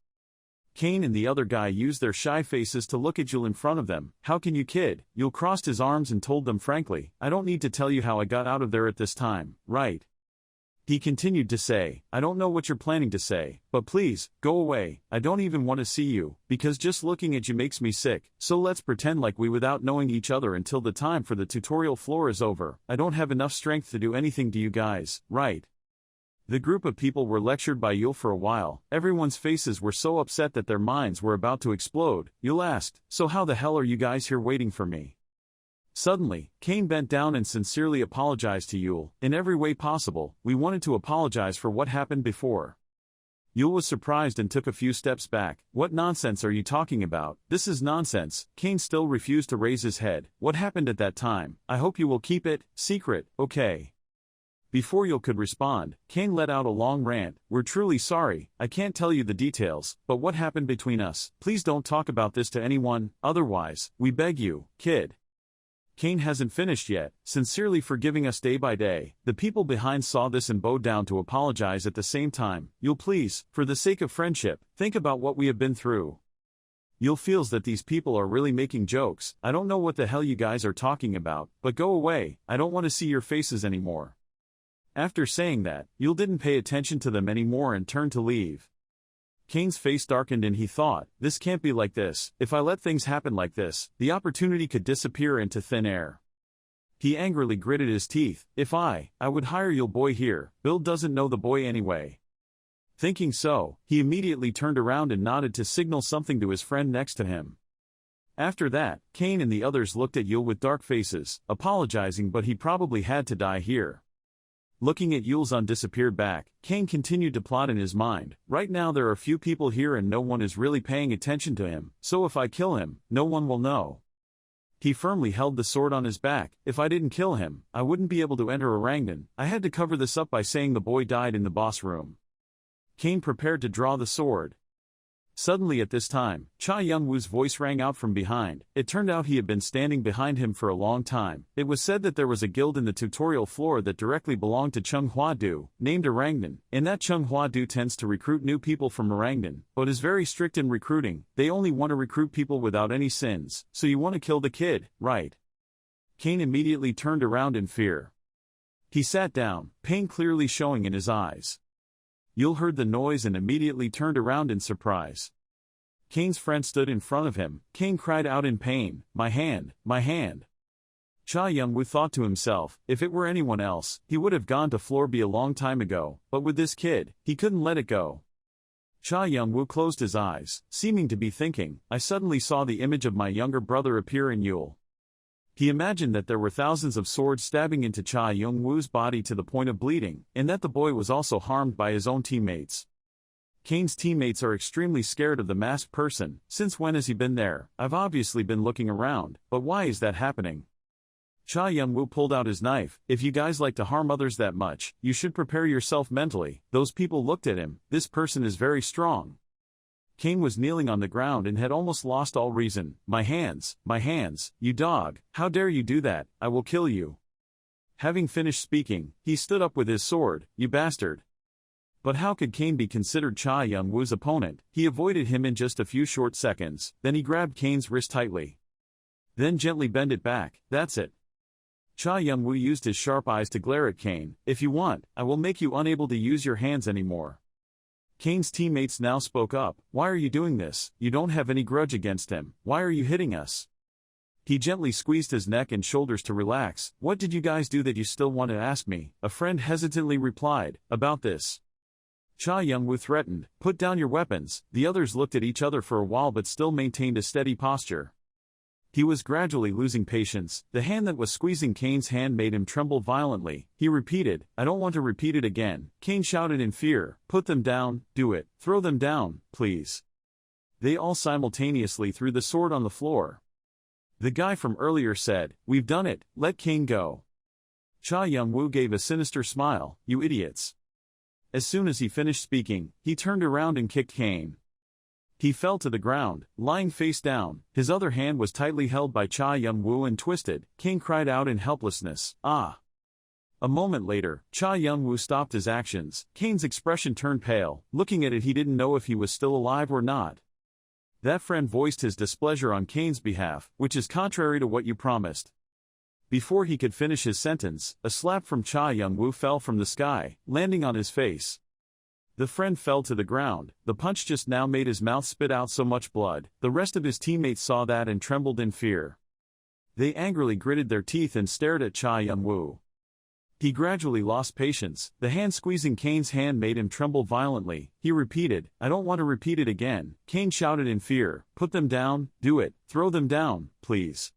Cain and the other guy used their shy faces to look at Yool in front of them. How can you kid? Yool crossed his arms and told them frankly, I don't need to tell you how I got out of there at this time, right? He continued to say, I don't know what you're planning to say, but please, go away. I don't even want to see you, because just looking at you makes me sick. So let's pretend like we without knowing each other until the time for the tutorial floor is over. I don't have enough strength to do anything to you guys, right? The group of people were lectured by Yool for a while. Everyone's faces were so upset that their minds were about to explode. Yool asked, so how the hell are you guys here waiting for me? Suddenly, Cain bent down and sincerely apologized to Yool. In every way possible, we wanted to apologize for what happened before. Yool was surprised and took a few steps back. What nonsense are you talking about? This is nonsense. Cain still refused to raise his head. What happened at that time? I hope you will keep it secret, okay? Before Yool could respond, Cain let out a long rant. We're truly sorry. I can't tell you the details, but what happened between us? Please don't talk about this to anyone, otherwise, we beg you, kid. Cain hasn't finished yet, sincerely forgiving us day by day. The people behind saw this and bowed down to apologize at the same time. Yool, please, for the sake of friendship, think about what we have been through. Yool feels that these people are really making jokes. I don't know what the hell you guys are talking about, but go away. I don't want to see your faces anymore. After saying that, Yool didn't pay attention to them anymore and turned to leave. Cain's face darkened and he thought, this can't be like this. If I let things happen like this, the opportunity could disappear into thin air. He angrily gritted his teeth. If I would hire Yool boy here. Bill doesn't know the boy anyway. Thinking so, he immediately turned around and nodded to signal something to his friend next to him. After that, Cain and the others looked at Yool with dark faces, apologizing, but he probably had to die here. Looking at Yool's undisappeared back, Cain continued to plot in his mind. Right now there are few people here and no one is really paying attention to him, so if I kill him, no one will know. He firmly held the sword on his back. If I didn't kill him, I wouldn't be able to enter Arangdan. I had to cover this up by saying the boy died in the boss room. Cain prepared to draw the sword. Suddenly at this time, Cha Young-woo's voice rang out from behind. It turned out he had been standing behind him for a long time. It was said that there was a guild in the tutorial floor that directly belonged to Chung Hua-do, named Arangdan, and that Chung Hua-do tends to recruit new people from Arangdan, but is very strict in recruiting. They only want to recruit people without any sins, so you want to kill the kid, right? Cain immediately turned around in fear. He sat down, pain clearly showing in his eyes. Yool heard the noise and immediately turned around in surprise. Cain's friend stood in front of him. Cain cried out in pain, my hand, my hand. Cha Young-woo thought to himself, if it were anyone else, he would have gone to floor B a long time ago, but with this kid, he couldn't let it go. Cha Young-woo closed his eyes, seeming to be thinking. I suddenly saw the image of my younger brother appear in Yool. He imagined that there were thousands of swords stabbing into Cha Young-woo's body to the point of bleeding, and that the boy was also harmed by his own teammates. Cain's teammates are extremely scared of the masked person. Since when has he been there? I've obviously been looking around, but why is that happening? Cha Young-woo pulled out his knife. If you guys like to harm others that much, you should prepare yourself mentally. Those people looked at him. This person is very strong. Cain was kneeling on the ground and had almost lost all reason. My hands, you dog, how dare you do that, I will kill you. Having finished speaking, he stood up with his sword. You bastard. But how could Cain be considered Cha Young-woo's opponent? He avoided him in just a few short seconds, then he grabbed Cain's wrist tightly. Then gently bent it back. That's it. Cha Young-woo used his sharp eyes to glare at Cain. If you want, I will make you unable to use your hands anymore. Cain's teammates now spoke up. Why are you doing this? You don't have any grudge against him. Why are you hitting us? He gently squeezed his neck and shoulders to relax. What did you guys do that you still want to ask me? A friend hesitantly replied. About this. Cha Young-woo threatened, "Put down your weapons." The others looked at each other for a while but still maintained a steady posture. He was gradually losing patience. The hand that was squeezing Kane's hand made him tremble violently. He repeated, "I don't want to repeat it again." Kane shouted in fear, "Put them down, do it. Throw them down, please." They all simultaneously threw the sword on the floor. The guy from earlier said, "We've done it, let Kane go." Cha Young-woo gave a sinister smile, "You idiots." As soon as he finished speaking, he turned around and kicked Kane. He fell to the ground, lying face down. His other hand was tightly held by Cha Young-woo and twisted. Kane cried out in helplessness, "Ah!" A moment later, Cha Young-woo stopped his actions. Kane's expression turned pale. Looking at it, he didn't know if he was still alive or not. That friend voiced his displeasure on Kane's behalf, "Which is contrary to what you promised." Before he could finish his sentence, a slap from Cha Young-woo fell from the sky, landing on his face. The friend fell to the ground. The punch just now made his mouth spit out so much blood. The rest of his teammates saw that and trembled in fear. They angrily gritted their teeth and stared at Cha Young-woo. He gradually lost patience. The hand squeezing Kane's hand made him tremble violently. He repeated, "I don't want to repeat it again." Kane shouted in fear, "Put them down, do it. Throw them down, please."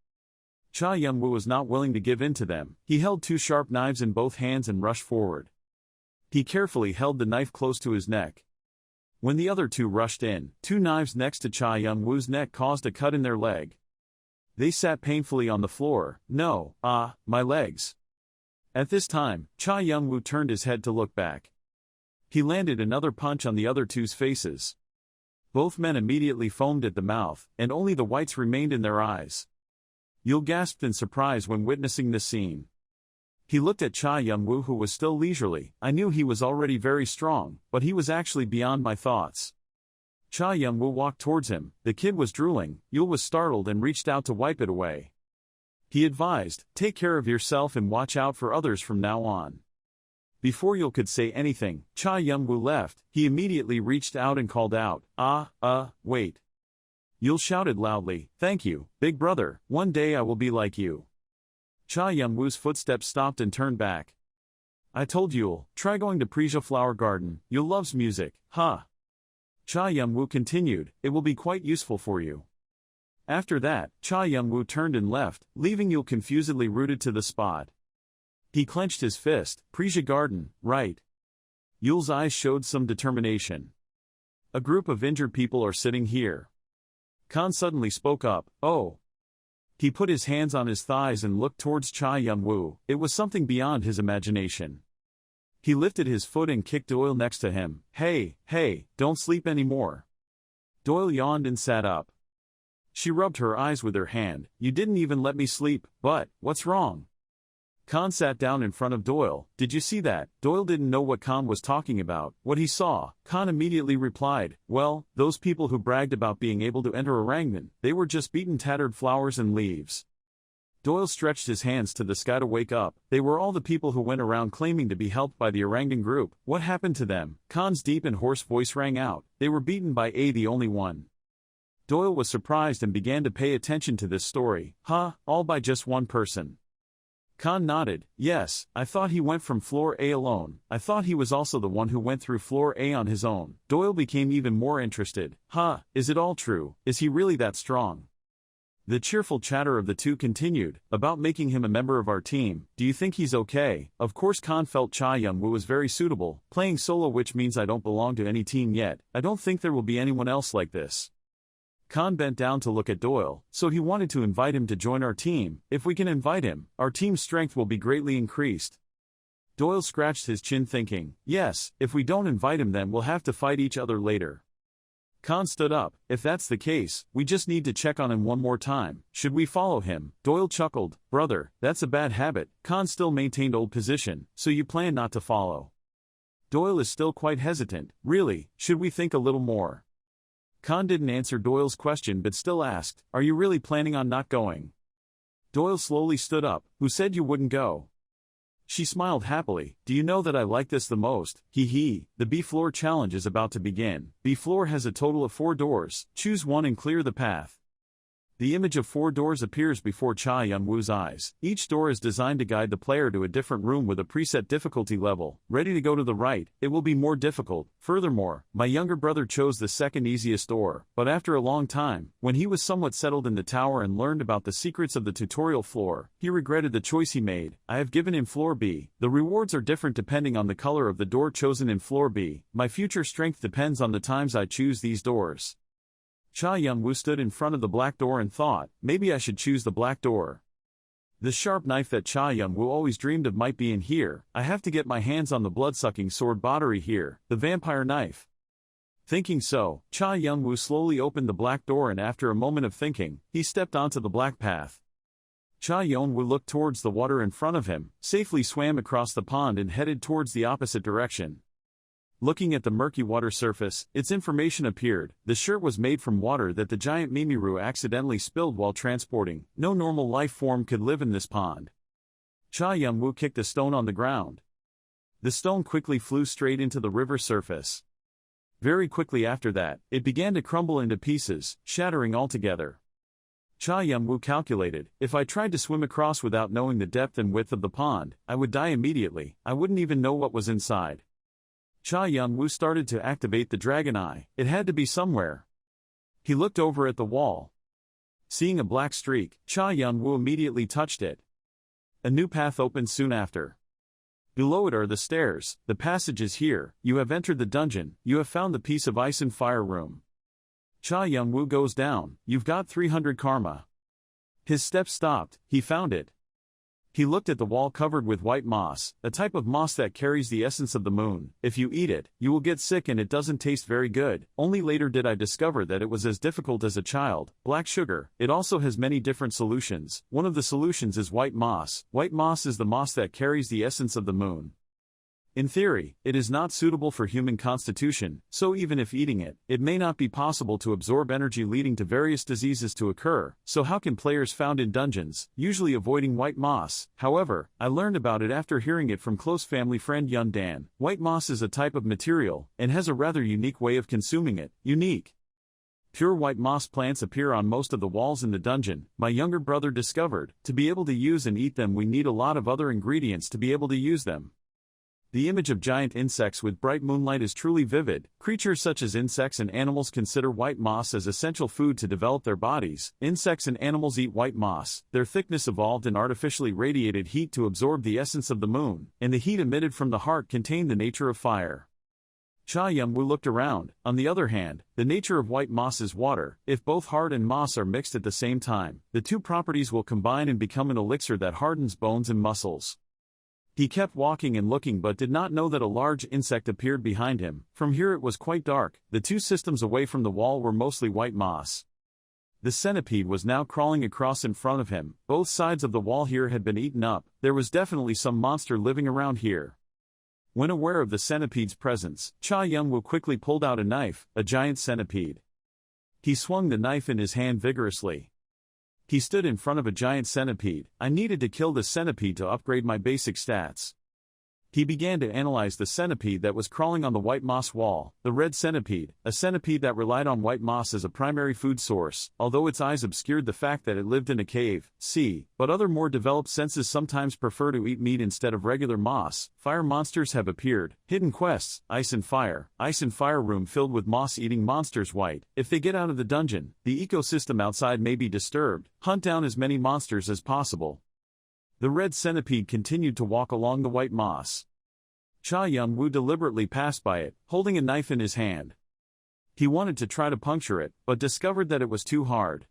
Cha Young-woo was not willing to give in to them. He held two sharp knives in both hands and rushed forward. He carefully held the knife close to his neck. When the other two rushed in, two knives next to Cha Young-woo's neck caused a cut in their leg. They sat painfully on the floor. "No, my legs." At this time, Cha Young-woo turned his head to look back. He landed another punch on the other two's faces. Both men immediately foamed at the mouth, and only the whites remained in their eyes. Yool gasped in surprise when witnessing this scene. He looked at Cha Young-woo, who was still leisurely. "I knew he was already very strong, but he was actually beyond my thoughts." Cha Young-woo walked towards him. The kid was drooling. Yool was startled and reached out to wipe it away. He advised, "Take care of yourself and watch out for others from now on." Before Yool could say anything, Cha Young-woo left. He immediately reached out and called out, Wait." Yool shouted loudly, "Thank you, big brother. One day I will be like you." Cha Young-woo's footsteps stopped and turned back. "I told Yool, try going to Preja Flower Garden. Yool loves music, huh?" Cha Young-woo continued, "It will be quite useful for you." After that, Cha Young-woo turned and left, leaving Yool confusedly rooted to the spot. He clenched his fist. "Preja Garden, right?" Yool's eyes showed some determination. "A group of injured people are sitting here." Khan suddenly spoke up, "Oh." He put his hands on his thighs and looked towards Cha Young-woo. It was something beyond his imagination. He lifted his foot and kicked Doyle next to him. Hey, don't sleep anymore." Doyle yawned and sat up. She rubbed her eyes with her hand. "You didn't even let me sleep, but, what's wrong?" Khan sat down in front of Doyle. "Did you see that?" Doyle didn't know what Khan was talking about. What he saw, Khan immediately replied, "Well, those people who bragged about being able to enter Orangan, they were just beaten tattered flowers and leaves." Doyle stretched his hands to the sky to wake up. They were all the people who went around claiming to be helped by the Orangan group. What happened to them? Khan's deep and hoarse voice rang out. They were beaten by the only one. Doyle was surprised and began to pay attention to this story. All by just one person. Khan nodded. "Yes, I thought he went from floor A alone. I thought he was also the one who went through floor A on his own." Doyle became even more interested. Is it all true? Is he really that strong?" The cheerful chatter of the two continued, "About making him a member of our team. Do you think he's okay?" Of course Khan felt Cha Young-woo was very suitable. Playing solo, which means I don't belong to any team yet. I don't think there will be anyone else like this. Khan bent down to look at Doyle. "So he wanted to invite him to join our team. If we can invite him, our team's strength will be greatly increased." Doyle scratched his chin thinking, "Yes, if we don't invite him then we'll have to fight each other later." Khan stood up. "If that's the case, we just need to check on him one more time. Should we follow him?" Doyle chuckled. "Brother, that's a bad habit." Khan still maintained old position. "So you plan not to follow?" Doyle is still quite hesitant. "Really, should we think a little more?" Khan didn't answer Doyle's question but still asked, "Are you really planning on not going?" Doyle slowly stood up. "Who said you wouldn't go?" She smiled happily. "Do you know that I like this the most? The B floor challenge is about to begin. B floor has a total of 4 doors. Choose one and clear the path." The image of 4 doors appears before Cha Young-woo's eyes. Each door is designed to guide the player to a different room with a preset difficulty level. Ready to go to the right, it will be more difficult. Furthermore, my younger brother chose the second easiest door, but after a long time, when he was somewhat settled in the tower and learned about the secrets of the tutorial floor, he regretted the choice he made. I have given him floor B. The rewards are different depending on the color of the door chosen in floor B. My future strength depends on the times I choose these doors. Cha Young-woo stood in front of the black door and thought, maybe I should choose the black door. The sharp knife that Cha Young-woo always dreamed of might be in here. I have to get my hands on the blood-sucking sword battery here, the vampire knife. Thinking so, Cha Young-woo slowly opened the black door and after a moment of thinking, he stepped onto the black path. Cha Young-woo looked towards the water in front of him, safely swam across the pond and headed towards the opposite direction. Looking at the murky water surface, its information appeared. The shirt was made from water that the giant Mimiru accidentally spilled while transporting. No normal life form could live in this pond. Cha Young-woo kicked a stone on the ground. The stone quickly flew straight into the river surface. Very quickly after that, it began to crumble into pieces, shattering altogether. Cha Young-woo calculated, if I tried to swim across without knowing the depth and width of the pond, I would die immediately. I wouldn't even know what was inside. Cha Young-woo started to activate the dragon eye. It had to be somewhere. He looked over at the wall. Seeing a black streak, Cha Young-woo immediately touched it. A new path opened soon after. Below it are the stairs. The passage is here. You have entered the dungeon. You have found the piece of ice and fire room. Cha Young-woo goes down. You've got 300 karma. His steps stopped. He found it. He looked at the wall covered with white moss, a type of moss that carries the essence of the moon. If you eat it, you will get sick and it doesn't taste very good. Only later did I discover that it was as difficult as a child. Black sugar. It also has many different solutions. One of the solutions is white moss. White moss is the moss that carries the essence of the moon. In theory, it is not suitable for human constitution, so even if eating it, it may not be possible to absorb energy leading to various diseases to occur. So how can players found in dungeons, usually avoiding white moss? However, I learned about it after hearing it from close family friend Yun Dan. White moss is a type of material, and has a rather unique way of consuming it. Unique. Pure white moss plants appear on most of the walls in the dungeon, my younger brother discovered. To be able to use and eat them we need a lot of other ingredients to be able to use them. The image of giant insects with bright moonlight is truly vivid. Creatures such as insects and animals consider white moss as essential food to develop their bodies. Insects and animals eat white moss. Their thickness evolved in artificially radiated heat to absorb the essence of the moon, and the heat emitted from the heart contained the nature of fire. Cha Young-woo looked around. On the other hand, the nature of white moss is water. If both heart and moss are mixed at the same time, the two properties will combine and become an elixir that hardens bones and muscles. He kept walking and looking but did not know that a large insect appeared behind him. From here it was quite dark. The 2 systems away from the wall were mostly white moss. The centipede was now crawling across in front of him. Both sides of the wall here had been eaten up. There was definitely some monster living around here. When aware of the centipede's presence, Cha Young-woo quickly pulled out a knife, a giant centipede. He swung the knife in his hand vigorously. He stood in front of a giant centipede. I needed to kill the centipede to upgrade my basic stats. He began to analyze the centipede that was crawling on the white moss wall. The red centipede, a centipede that relied on white moss as a primary food source, although its eyes obscured the fact that it lived in a cave. But other more developed senses sometimes prefer to eat meat instead of regular moss. Fire monsters have appeared. Hidden quests, ice and fire room filled with moss-eating monsters. White. If they get out of the dungeon, the ecosystem outside may be disturbed. Hunt down as many monsters as possible. The red centipede continued to walk along the white moss. Cha Young-woo deliberately passed by it, holding a knife in his hand. He wanted to try to puncture it, but discovered that it was too hard.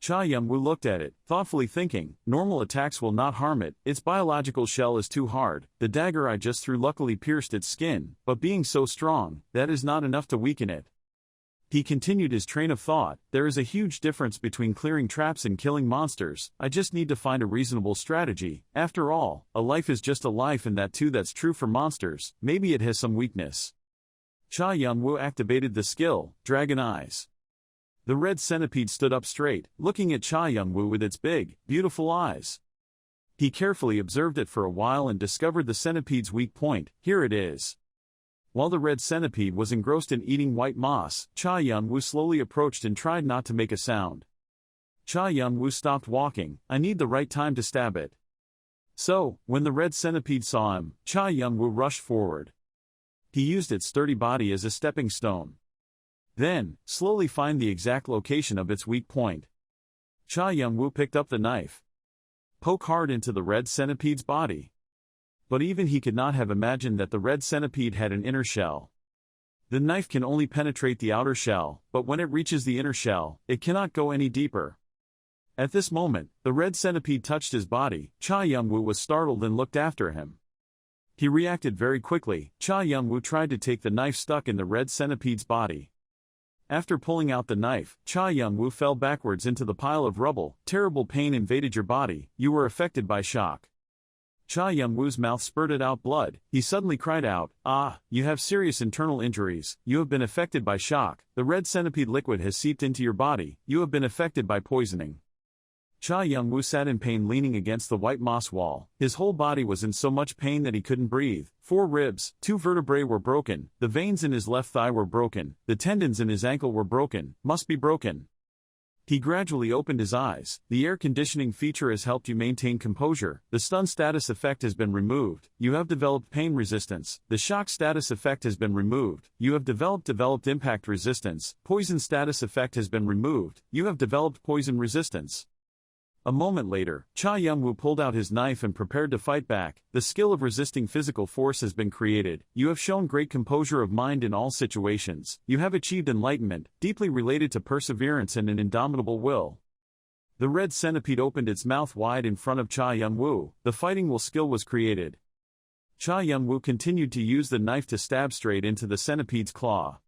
Cha Young-woo looked at it, thoughtfully thinking, normal attacks will not harm it, its biological shell is too hard. The dagger I just threw luckily pierced its skin, but being so strong, that is not enough to weaken it. He continued his train of thought, there is a huge difference between clearing traps and killing monsters. I just need to find a reasonable strategy. After all, a life is just a life, and that too that's true for monsters. Maybe it has some weakness. Cha Young-woo activated the skill, Dragon Eyes. The red centipede stood up straight, looking at Cha Young-woo with its big, beautiful eyes. He carefully observed it for a while and discovered the centipede's weak point. Here it is. While the red centipede was engrossed in eating white moss, Cha Young-woo slowly approached and tried not to make a sound. Cha Young-woo stopped walking. I need the right time to stab it. So, when the Red Centipede saw him, Cha Young-woo rushed forward. He used its sturdy body as a stepping stone. Then, slowly find the exact location of its weak point. Cha Young-woo picked up the knife. Poke hard into the Red Centipede's body. But even he could not have imagined that the Red Centipede had an inner shell. The knife can only penetrate the outer shell, but when it reaches the inner shell, it cannot go any deeper. At this moment, the Red Centipede touched his body. Cha Young-woo was startled and looked after him. He reacted very quickly. Cha Young-woo tried to take the knife stuck in the Red Centipede's body. After pulling out the knife, Cha Young-woo fell backwards into the pile of rubble. Terrible pain invaded your body. You were affected by shock. Cha Young-woo's mouth spurted out blood. He suddenly cried out, "Ah, you have serious internal injuries. You have been affected by shock. The Red Centipede liquid has seeped into your body. You have been affected by poisoning." Cha Young-woo sat in pain leaning against the white moss wall. His whole body was in so much pain that he couldn't breathe. 4 ribs, 2 vertebrae were broken, the veins in his left thigh were broken, the tendons in his ankle were broken, must be broken. He gradually opened his eyes. The air conditioning feature has helped you maintain composure. The stun status effect has been removed. You have developed pain resistance. The shock status effect has been removed. You have developed impact resistance. Poison status effect has been removed. You have developed poison resistance. A moment later, Cha Young-woo pulled out his knife and prepared to fight back. The skill of resisting physical force has been created. You have shown great composure of mind in all situations. You have achieved enlightenment, deeply related to perseverance and an indomitable will. The Red Centipede opened its mouth wide in front of Cha Young-woo. The fighting will skill was created. Cha Young-woo continued to use the knife to stab straight into the centipede's claw.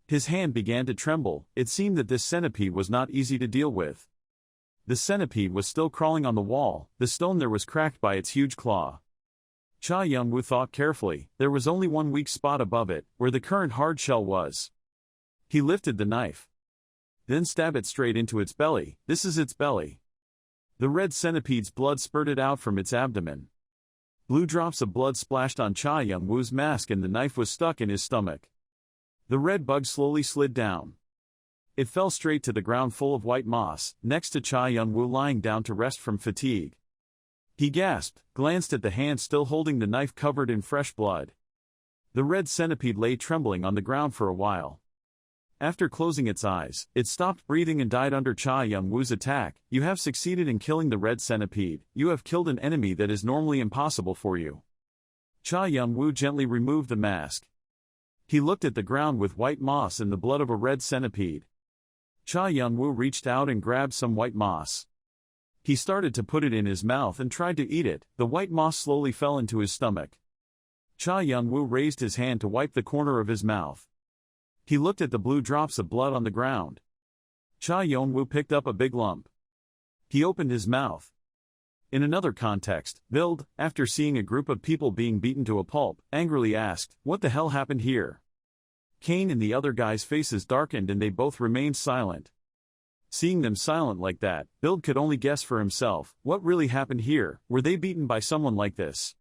His hand began to tremble. It seemed that this centipede was not easy to deal with. The centipede was still crawling on the wall. The stone there was cracked by its huge claw. Cha Young-woo thought carefully. There was only one weak spot above it, where the current hard shell was. He lifted the knife. Then stab it straight into its belly. This is its belly. The Red Centipede's blood spurted out from its abdomen. Blue drops of blood splashed on Cha Young-woo's mask and the knife was stuck in his stomach. The red bug slowly slid down. It fell straight to the ground full of white moss, next to Cha Young-woo lying down to rest from fatigue. He gasped, glanced at the hand still holding the knife covered in fresh blood. The Red Centipede lay trembling on the ground for a while. After closing its eyes, it stopped breathing and died under Cha Young-woo's attack. You have succeeded in killing the Red Centipede. You have killed an enemy that is normally impossible for you. Cha Young-woo gently removed the mask. He looked at the ground with white moss and the blood of a Red Centipede. Cha Young-woo reached out and grabbed some white moss. He started to put it in his mouth and tried to eat it. The white moss slowly fell into his stomach. Cha Young-woo raised his hand to wipe the corner of his mouth. He looked at the blue drops of blood on the ground. Cha Young-woo picked up a big lump. He opened his mouth. In another context, Bild, after seeing a group of people being beaten to a pulp, angrily asked, "What the hell happened here?" Kane and the other guy's faces darkened and they both remained silent. Seeing them silent like that, Bild could only guess for himself, what really happened here? Were they beaten by someone like this?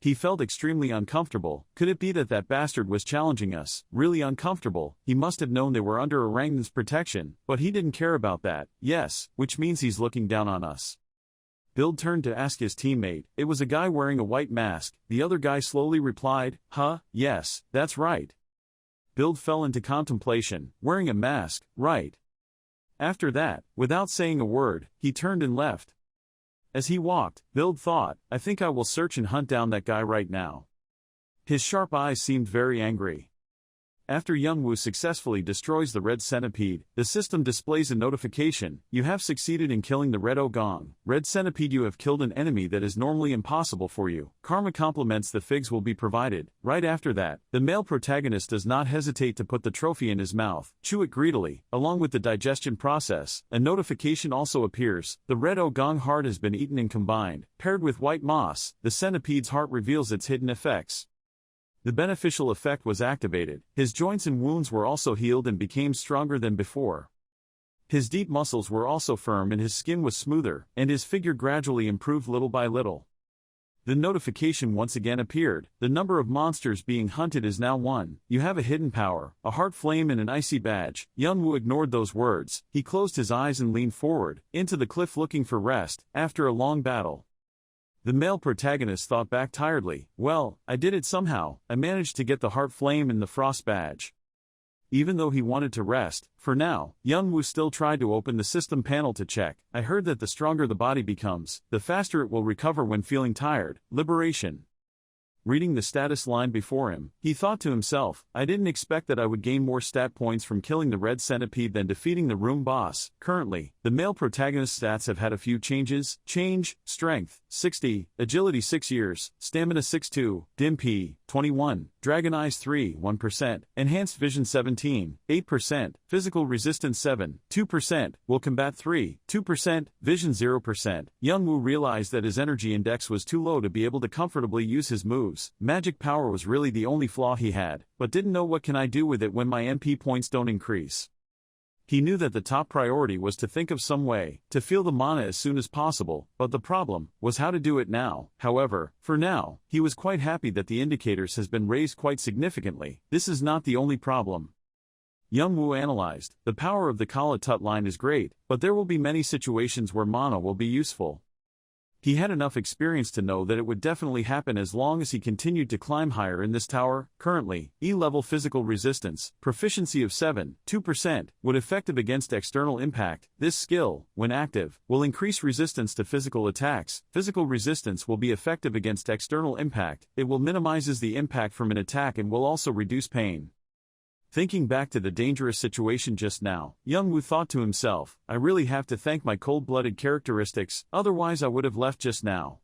He felt extremely uncomfortable. Could it be that that bastard was challenging us? Really uncomfortable. He must have known they were under Orangutan's protection, but he didn't care about that. Yes, which means he's looking down on us. Bild turned to ask his teammate. It was a guy wearing a white mask. The other guy slowly replied, "Huh, yes, that's right." Bild fell into contemplation. Wearing a mask, right. After that, without saying a word, he turned and left. As he walked, Bild thought, I think I will search and hunt down that guy right now. His sharp eyes seemed very angry. After Young-woo successfully destroys the Red Centipede, the system displays a notification. You have succeeded in killing the Red Ogong. Red Centipede, you have killed an enemy that is normally impossible for you. Karma compliments the figs will be provided. Right after that, the male protagonist does not hesitate to put the trophy in his mouth, chew it greedily, along with the digestion process. A notification also appears. The Red Ogong heart has been eaten and combined. Paired with white moss, the centipede's heart reveals its hidden effects. The beneficial effect was activated. His joints and wounds were also healed and became stronger than before. His deep muscles were also firm and his skin was smoother, and his figure gradually improved little by little. The notification once again appeared. The number of monsters being hunted is now 1. You have a hidden power, a heart flame and an icy badge. Young-woo ignored those words. He closed his eyes and leaned forward, into the cliff looking for rest, after a long battle. The male protagonist thought back tiredly. Well, I did it somehow. I managed to get the heart flame and the frost badge. Even though he wanted to rest, for now, Young-woo still tried to open the system panel to check. I heard that the stronger the body becomes, the faster it will recover when feeling tired. Liberation. Reading the status line before him, he thought to himself, I didn't expect that I would gain more stat points from killing the Red Centipede than defeating the room boss. Currently, the male protagonist's stats have had a few changes. Strength, 60, Agility 6 years, Stamina 6-2, DIMP, 21, Dragon Eyes 3, 1%, Enhanced Vision 17, 8%, Physical Resistance 7, 2%, Will Combat 3, 2%, Vision 0%. Young-woo realized that his energy index was too low to be able to comfortably use his moves. Magic power was really the only flaw he had, but didn't know what can I do with it when my MP points don't increase. He knew that the top priority was to think of some way to feel the mana as soon as possible, but the problem was how to do it now. However, for now, he was quite happy that the indicators has been raised quite significantly. This is not the only problem. Young-woo analyzed, the power of the Kala Tut line is great, but there will be many situations where mana will be useful. He had enough experience to know that it would definitely happen as long as he continued to climb higher in this tower. Currently, E-level physical resistance, proficiency of 7, 2%, would effective against external impact. This skill, when active, will increase resistance to physical attacks. Physical resistance will be effective against external impact. It will minimizes the impact from an attack and will also reduce pain. Thinking back to the dangerous situation just now, Young-woo thought to himself, I really have to thank my cold-blooded characteristics, otherwise I would have left just now.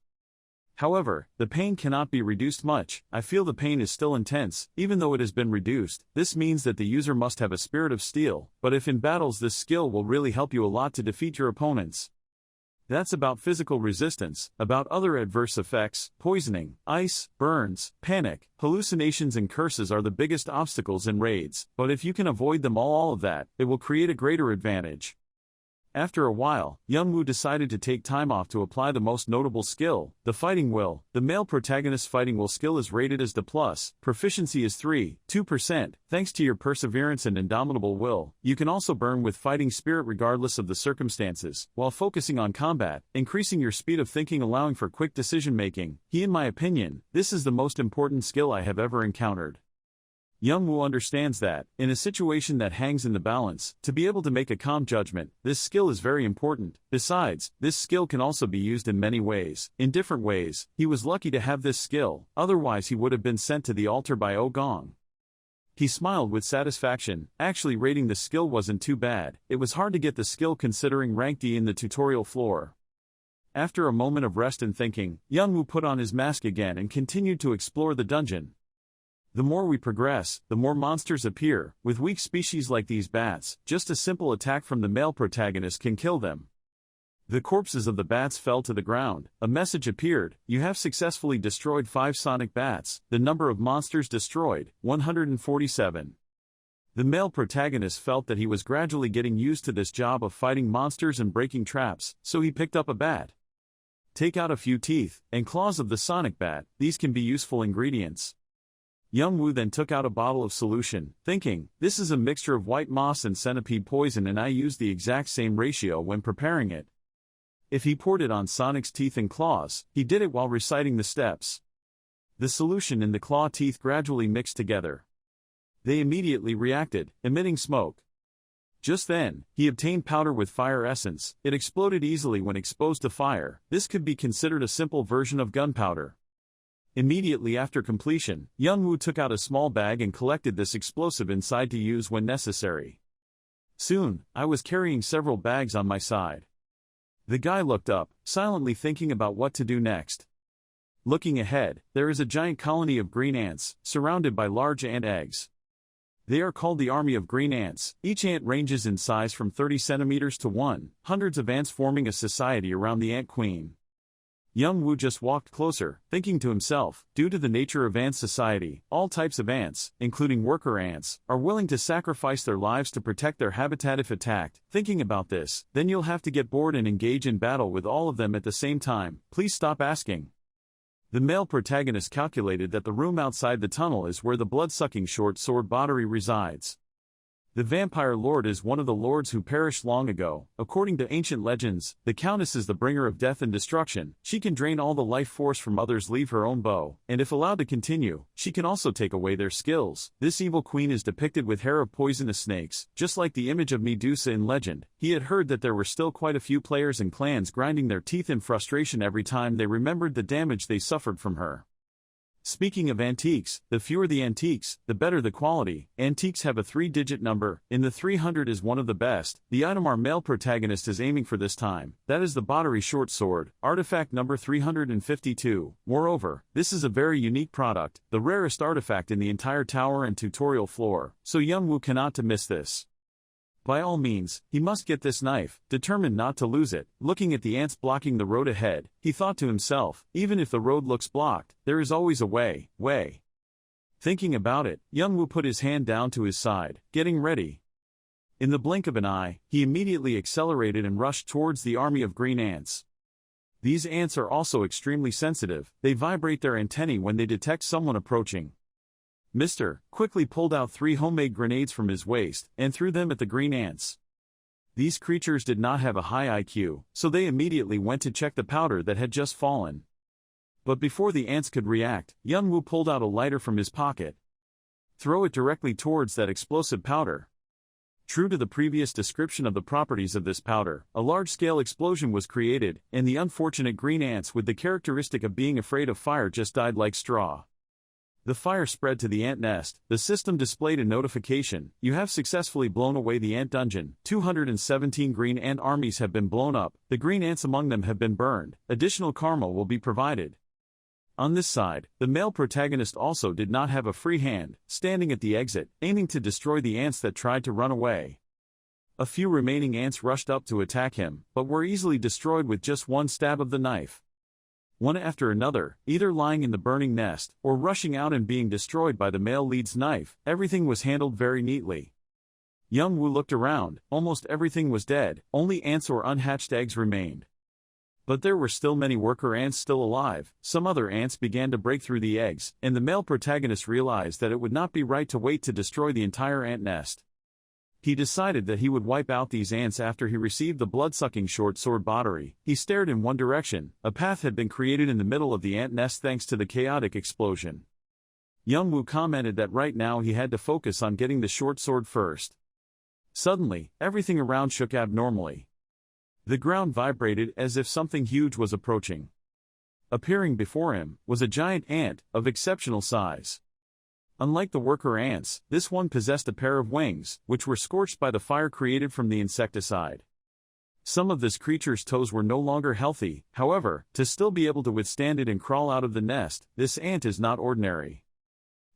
However, the pain cannot be reduced much. I feel the pain is still intense, even though it has been reduced. This means that the user must have a spirit of steel, but if in battles this skill will really help you a lot to defeat your opponents. That's about physical resistance. About other adverse effects, poisoning, ice, burns, panic, hallucinations and curses are the biggest obstacles in raids, but if you can avoid them all of that, it will create a greater advantage. After a while, Young-woo decided to take time off to apply the most notable skill, the fighting will. The male protagonist's fighting will skill is rated as D+, proficiency is 3, 2%. Thanks to your perseverance and indomitable will, you can also burn with fighting spirit regardless of the circumstances, while focusing on combat, increasing your speed of thinking, allowing for quick decision-making. In my opinion, this is the most important skill I have ever encountered. Young-woo understands that, in a situation that hangs in the balance, to be able to make a calm judgment, this skill is very important. Besides, this skill can also be used in many ways. In different ways, he was lucky to have this skill, otherwise he would have been sent to the altar by Ogong. He smiled with satisfaction. Actually, rating the skill wasn't too bad. It was hard to get the skill considering rank D in the tutorial floor. After a moment of rest and thinking, Young-woo put on his mask again and continued to explore the dungeon. The more we progress, the more monsters appear. With weak species like these bats, just a simple attack from the male protagonist can kill them. The corpses of the bats fell to the ground. A message appeared, you have successfully destroyed 5 sonic bats. The number of monsters destroyed, 147. The male protagonist felt that he was gradually getting used to this job of fighting monsters and breaking traps, so he picked up a bat. Take out a few teeth and claws of the sonic bat, these can be useful ingredients. Young-woo then took out a bottle of solution, thinking, this is a mixture of white moss and centipede poison and I used the exact same ratio when preparing it. If he poured it on Sonic's teeth and claws, he did it while reciting the steps. The solution and the claw teeth gradually mixed together. They immediately reacted, emitting smoke. Just then, he obtained powder with fire essence. It exploded easily when exposed to fire. This could be considered a simple version of gunpowder. Immediately after completion, Young-woo took out a small bag and collected this explosive inside to use when necessary. Soon, I was carrying several bags on my side. The guy looked up, silently thinking about what to do next. Looking ahead, there is a giant colony of green ants, surrounded by large ant eggs. They are called the army of green ants. Each ant ranges in size from 30 centimeters to 1, hundreds of ants forming a society around the ant queen. Young-woo just walked closer, thinking to himself, due to the nature of ant society, all types of ants, including worker ants, are willing to sacrifice their lives to protect their habitat if attacked. Thinking about this, then you'll have to get bored and engage in battle with all of them at the same time. Please stop asking. The male protagonist calculated that the room outside the tunnel is where the blood-sucking short sword Badari resides. The vampire lord is one of the lords who perished long ago. According to ancient legends, the countess is the bringer of death and destruction. She can drain all the life force from others, leave her own bow, and if allowed to continue, she can also take away their skills. This evil queen is depicted with hair of poisonous snakes, just like the image of Medusa in legend. He had heard that there were still quite a few players and clans grinding their teeth in frustration every time they remembered the damage they suffered from her. Speaking of antiques, the fewer the antiques, the better the quality. Antiques have a 3-digit number, in the 300 is one of the best. The item our male protagonist is aiming for this time, that is the Badari short sword, artifact number 352. Moreover, this is a very unique product, the rarest artifact in the entire tower and tutorial floor, so young Wu cannot miss this. By all means, he must get this knife, determined not to lose it. Looking at the ants blocking the road ahead, he thought to himself, even if the road looks blocked, there is always a way. Thinking about it, young Wu put his hand down to his side, getting ready. In the blink of an eye, he immediately accelerated and rushed towards the army of green ants. These ants are also extremely sensitive, they vibrate their antennae when they detect someone approaching. Mr. quickly pulled out 3 homemade grenades from his waist and threw them at the green ants. These creatures did not have a high IQ, so they immediately went to check the powder that had just fallen. But before the ants could react, young Wu pulled out a lighter from his pocket. Throw it directly towards that explosive powder. True to the previous description of the properties of this powder, a large-scale explosion was created, and the unfortunate green ants with the characteristic of being afraid of fire just died like straw. The fire spread to the ant nest. The system displayed a notification: you have successfully blown away the ant dungeon. 217 green ant armies have been blown up, the green ants among them have been burned. Additional karma will be provided. On this side, the male protagonist also did not have a free hand, standing at the exit, aiming to destroy the ants that tried to run away. A few remaining ants rushed up to attack him, but were easily destroyed with just one stab of the knife. One after another, either lying in the burning nest, or rushing out and being destroyed by the male lead's knife, everything was handled very neatly. Young Wu looked around, almost everything was dead, only ants or unhatched eggs remained. But there were still many worker ants still alive. Some other ants began to break through the eggs, and the male protagonist realized that it would not be right to wait to destroy the entire ant nest. He decided that he would wipe out these ants after he received the blood-sucking short sword Badari. He stared in one direction. A path had been created in the middle of the ant nest thanks to the chaotic explosion. Young Wu commented that right now he had to focus on getting the short sword first. Suddenly, everything around shook abnormally. The ground vibrated as if something huge was approaching. Appearing before him was a giant ant of exceptional size. Unlike the worker ants, this one possessed a pair of wings, which were scorched by the fire created from the insecticide. Some of this creature's toes were no longer healthy, however, to still be able to withstand it and crawl out of the nest, this ant is not ordinary.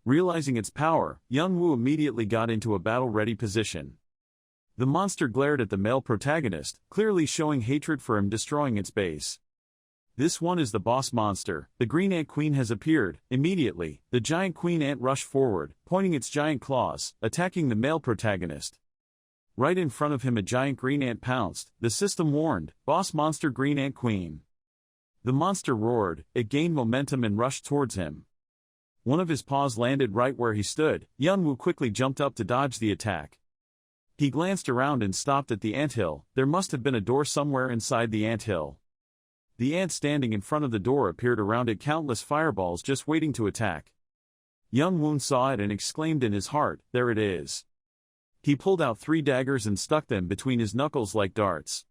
Realizing its power, young Wu immediately got into a battle-ready position. The monster glared at the male protagonist, clearly showing hatred for him, destroying its base. This one is the boss monster. The green ant queen has appeared. Immediately, the giant queen ant rushed forward, pointing its giant claws, attacking the male protagonist. Right in front of him a giant green ant pounced. The system warned, boss monster green ant queen. The monster roared, it gained momentum and rushed towards him. One of his paws landed right where he stood. Young Wu quickly jumped up to dodge the attack. He glanced around and stopped at the anthill. There must have been a door somewhere inside the anthill. The ant standing in front of the door appeared around it, countless fireballs just waiting to attack. Young Wu saw it and exclaimed in his heart, there it is. He pulled out 3 daggers and stuck them between his knuckles like darts.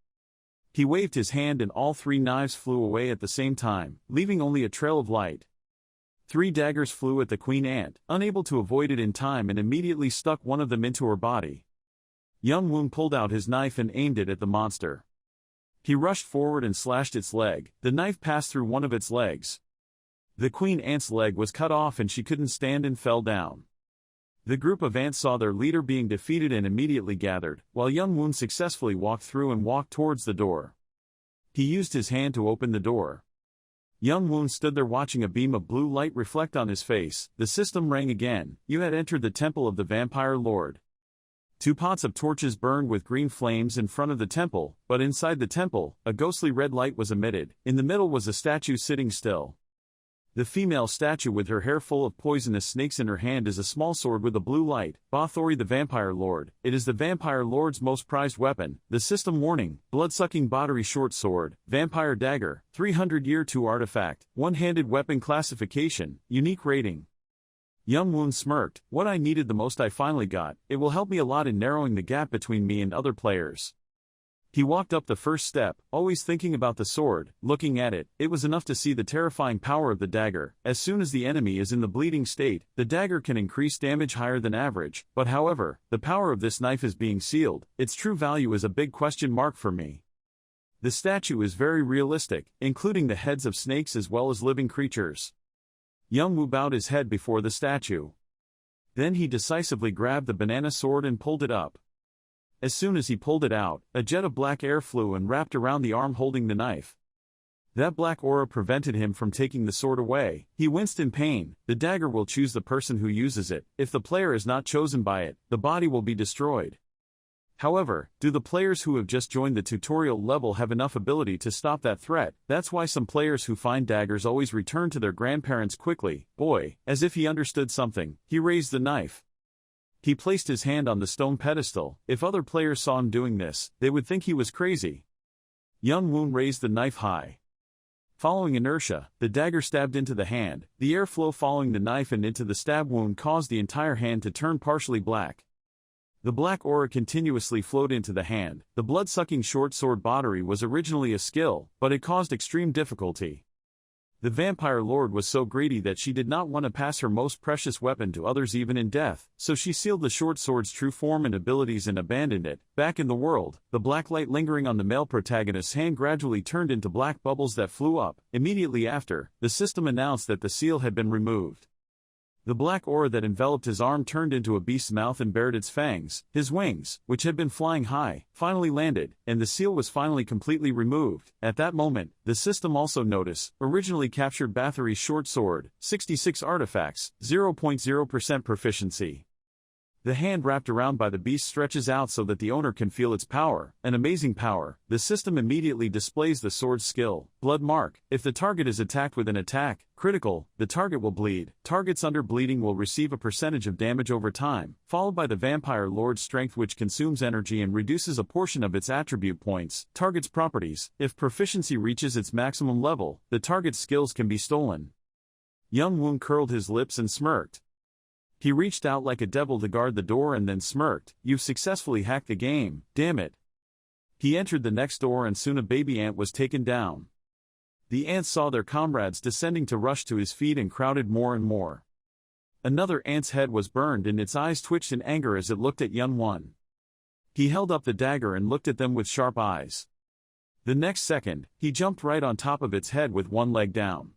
He waved his hand and all 3 knives flew away at the same time, leaving only a trail of light. 3 daggers flew at the queen ant, unable to avoid it in time, and immediately stuck one of them into her body. Young Wu pulled out his knife and aimed it at the monster. He rushed forward and slashed its leg. The knife passed through one of its legs. The queen ant's leg was cut off and she couldn't stand and fell down. The group of ants saw their leader being defeated and immediately gathered, while young Wu successfully walked through and walked towards the door. He used his hand to open the door. Young Wu stood there watching a beam of blue light reflect on his face. The system rang again. You had entered the temple of the vampire lord. 2 pots of torches burned with green flames in front of the temple, but inside the temple, a ghostly red light was emitted. In the middle was a statue sitting still. The female statue with her hair full of poisonous snakes in her hand is a small sword with a blue light. Bathory the Vampire Lord. It is the Vampire Lord's most prized weapon. The system warning: blood-sucking battery short sword, Vampire Dagger, 300 Year 2 artifact, one-handed weapon classification, unique rating. Young Woon smirked. What I needed the most I finally got. It will help me a lot in narrowing the gap between me and other players. He walked up the first step, always thinking about the sword. Looking at it, it was enough to see the terrifying power of the dagger. As soon as the enemy is in the bleeding state, the dagger can increase damage higher than average. But however, the power of this knife is being sealed. Its true value is a big question mark for me. The statue is very realistic, including the heads of snakes as well as living creatures. Young Woo bowed his head before the statue. Then he decisively grabbed the banana sword and pulled it up. As soon as he pulled it out, a jet of black air flew and wrapped around the arm holding the knife. That black aura prevented him from taking the sword away. He winced in pain. The dagger will choose the person who uses it. If the player is not chosen by it, the body will be destroyed. However, do the players who have just joined the tutorial level have enough ability to stop that threat? That's why some players who find daggers always return to their grandparents quickly. Boy, as if he understood something, he raised the knife. He placed his hand on the stone pedestal. If other players saw him doing this, they would think he was crazy. Young Woon raised the knife high. Following inertia, the dagger stabbed into the hand. The airflow following the knife and into the stab wound caused the entire hand to turn partially black. The black aura continuously flowed into the hand. The blood-sucking short sword battery was originally a skill, but it caused extreme difficulty. The Vampire Lord was so greedy that she did not want to pass her most precious weapon to others even in death, so she sealed the short sword's true form and abilities and abandoned it. Back in the world, the black light lingering on the male protagonist's hand gradually turned into black bubbles that flew up. Immediately after, the system announced that the seal had been removed. The black aura that enveloped his arm turned into a beast's mouth and bared its fangs. His wings, which had been flying high, finally landed, and the seal was finally completely removed. At that moment, the system also noticed, originally captured Bathory's short sword, 66 artifacts, 0.0% proficiency. The hand wrapped around by the beast stretches out so that the owner can feel its power, an amazing power. The system immediately displays the sword's skill. Blood mark. If the target is attacked with an attack, critical, the target will bleed. Targets under bleeding will receive a percentage of damage over time, followed by the Vampire Lord's strength, which consumes energy and reduces a portion of its attribute points. Target's properties. If proficiency reaches its maximum level, the target's skills can be stolen. Young Woon curled his lips and smirked. He reached out like a devil to guard the door and then smirked. You've successfully hacked the game, damn it. He entered the next door and soon a baby ant was taken down. The ants saw their comrades descending to rush to his feet and crowded more and more. Another ant's head was burned and its eyes twitched in anger as it looked at Young Woon. He held up the dagger and looked at them with sharp eyes. The next second, he jumped right on top of its head with one leg down.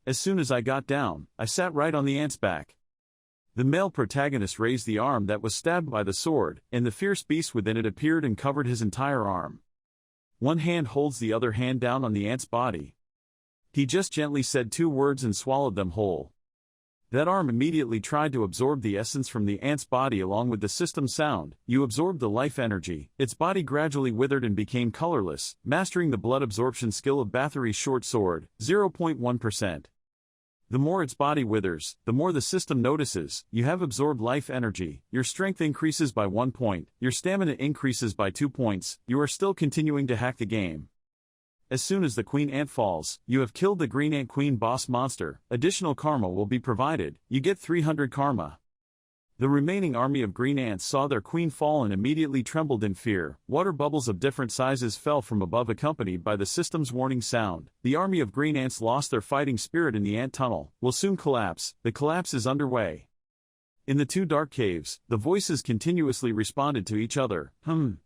As soon as I got down, I sat right on the ant's back. The male protagonist raised the arm that was stabbed by the sword, and the fierce beast within it appeared and covered his entire arm. One hand holds the other hand down on the ant's body. He just gently said 2 words and swallowed them whole. That arm immediately tried to absorb the essence from the ant's body along with the system sound. You absorbed the life energy. Its body gradually withered and became colorless, mastering the blood absorption skill of Bathory's short sword, 0.1%. The more its body withers, the more the system notices. You have absorbed life energy. Your strength increases by 1 point. Your stamina increases by 2 points. You are still continuing to hack the game. As soon as the queen ant falls, you have killed the green ant queen boss monster. Additional karma will be provided. You get 300 karma. The remaining army of green ants saw their queen fall and immediately trembled in fear. Water bubbles of different sizes fell from above accompanied by the system's warning sound. The army of green ants lost their fighting spirit in the ant tunnel. Will soon collapse. The collapse is underway. In the 2 dark caves, the voices continuously responded to each other.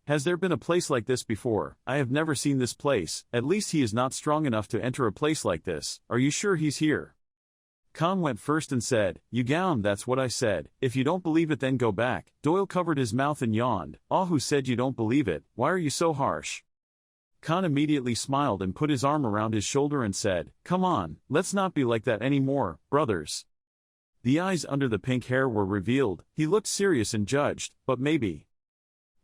Has there been a place like this before? I have never seen this place. At least he is not strong enough to enter a place like this. Are you sure he's here? Khan went first and said, "You gown, that's what I said. If you don't believe it then go back." Doyle covered his mouth and yawned. "Who said you don't believe it? Why are you so harsh?" Khan immediately smiled and put his arm around his shoulder and said, "Come on, let's not be like that anymore, brothers." The eyes under the pink hair were revealed. He looked serious and judged, but maybe.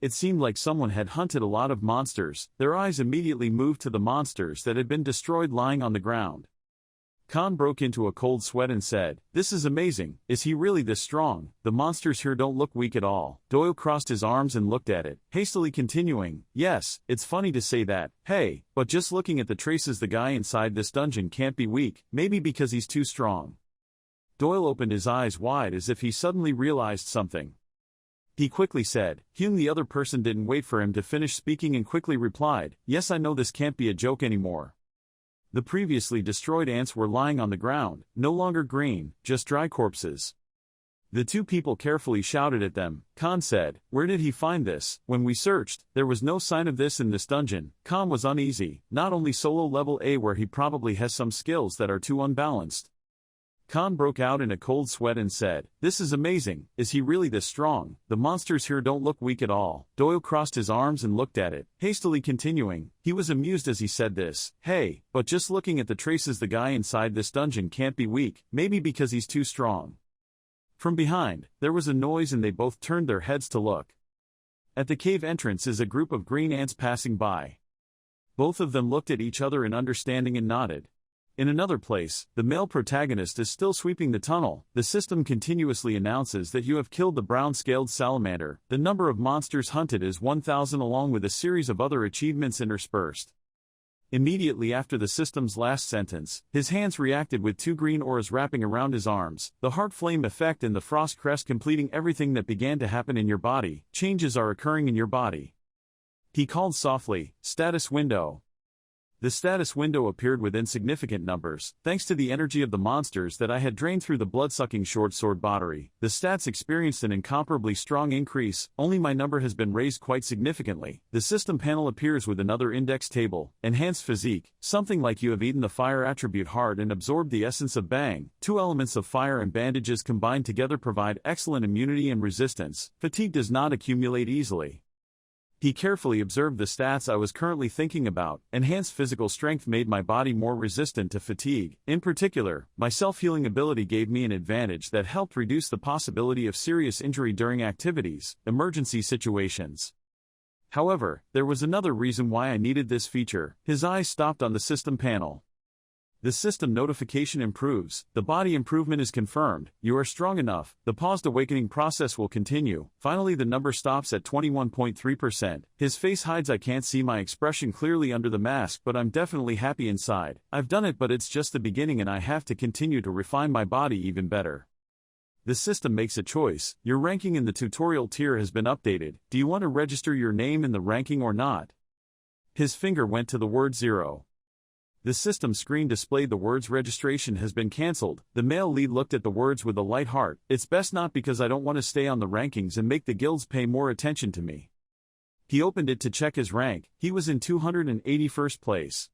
It seemed like someone had hunted a lot of monsters. Their eyes immediately moved to the monsters that had been destroyed lying on the ground. Khan broke into a cold sweat and said, "This is amazing. Is he really this strong? The monsters here don't look weak at all." Doyle crossed his arms and looked at it, hastily continuing, "Yes, it's funny to say that, hey, but just looking at the traces the guy inside this dungeon can't be weak, maybe because he's too strong." Doyle opened his eyes wide as if he suddenly realized something. He quickly said, "Hume." The other person didn't wait for him to finish speaking and quickly replied, "Yes, I know this can't be a joke anymore." The previously destroyed ants were lying on the ground, no longer green, just dry corpses. The two people carefully shouted at them. Khan said, "Where did he find this? When we searched, there was no sign of this in this dungeon." Khan was uneasy, not only solo level A where he probably has some skills that are too unbalanced. Khan broke out in a cold sweat and said, "This is amazing. Is he really this strong? The monsters here don't look weak at all." Doyle crossed his arms and looked at it, hastily continuing. He was amused as he said this, "Hey, but just looking at the traces the guy inside this dungeon can't be weak, maybe because he's too strong." From behind, there was a noise and they both turned their heads to look. At the cave entrance is a group of green ants passing by. Both of them looked at each other in understanding and nodded. In another place, the male protagonist is still sweeping the tunnel. The system continuously announces that you have killed the brown-scaled salamander. The number of monsters hunted is 1,000 along with a series of other achievements interspersed. Immediately after the system's last sentence, his hands reacted with two green auras wrapping around his arms, the heart flame effect and the frost crest completing everything that began to happen in your body. Changes are occurring in your body. He called softly, "Status window." The status window appeared with insignificant numbers, thanks to the energy of the monsters that I had drained through the blood-sucking short sword battery. The stats experienced an incomparably strong increase, only my number has been raised quite significantly. The system panel appears with another index table, enhanced physique, something like you have eaten the fire attribute hard and absorbed the essence of bang. Two elements of fire and bandages combined together provide excellent immunity and resistance. Fatigue does not accumulate easily. He carefully observed the stats I was currently thinking about. Enhanced physical strength made my body more resistant to fatigue. In particular, my self-healing ability gave me an advantage that helped reduce the possibility of serious injury during activities, emergency situations. However, there was another reason why I needed this feature. His eyes stopped on the system panel. The system notification improves. The body improvement is confirmed. You are strong enough. The paused awakening process will continue. Finally, the number stops at 21.3%. His face hides. I can't see my expression clearly under the mask, but I'm definitely happy inside. I've done it, but it's just the beginning and I have to continue to refine my body even better. The system makes a choice. Your ranking in the tutorial tier has been updated. Do you want to register your name in the ranking or not? His finger went to the word 0. The system screen displayed the words "registration has been cancelled." The male lead looked at the words with a light heart. "It's best not because I don't want to stay on the rankings and make the guilds pay more attention to me." He opened it to check his rank. He was in 281st place.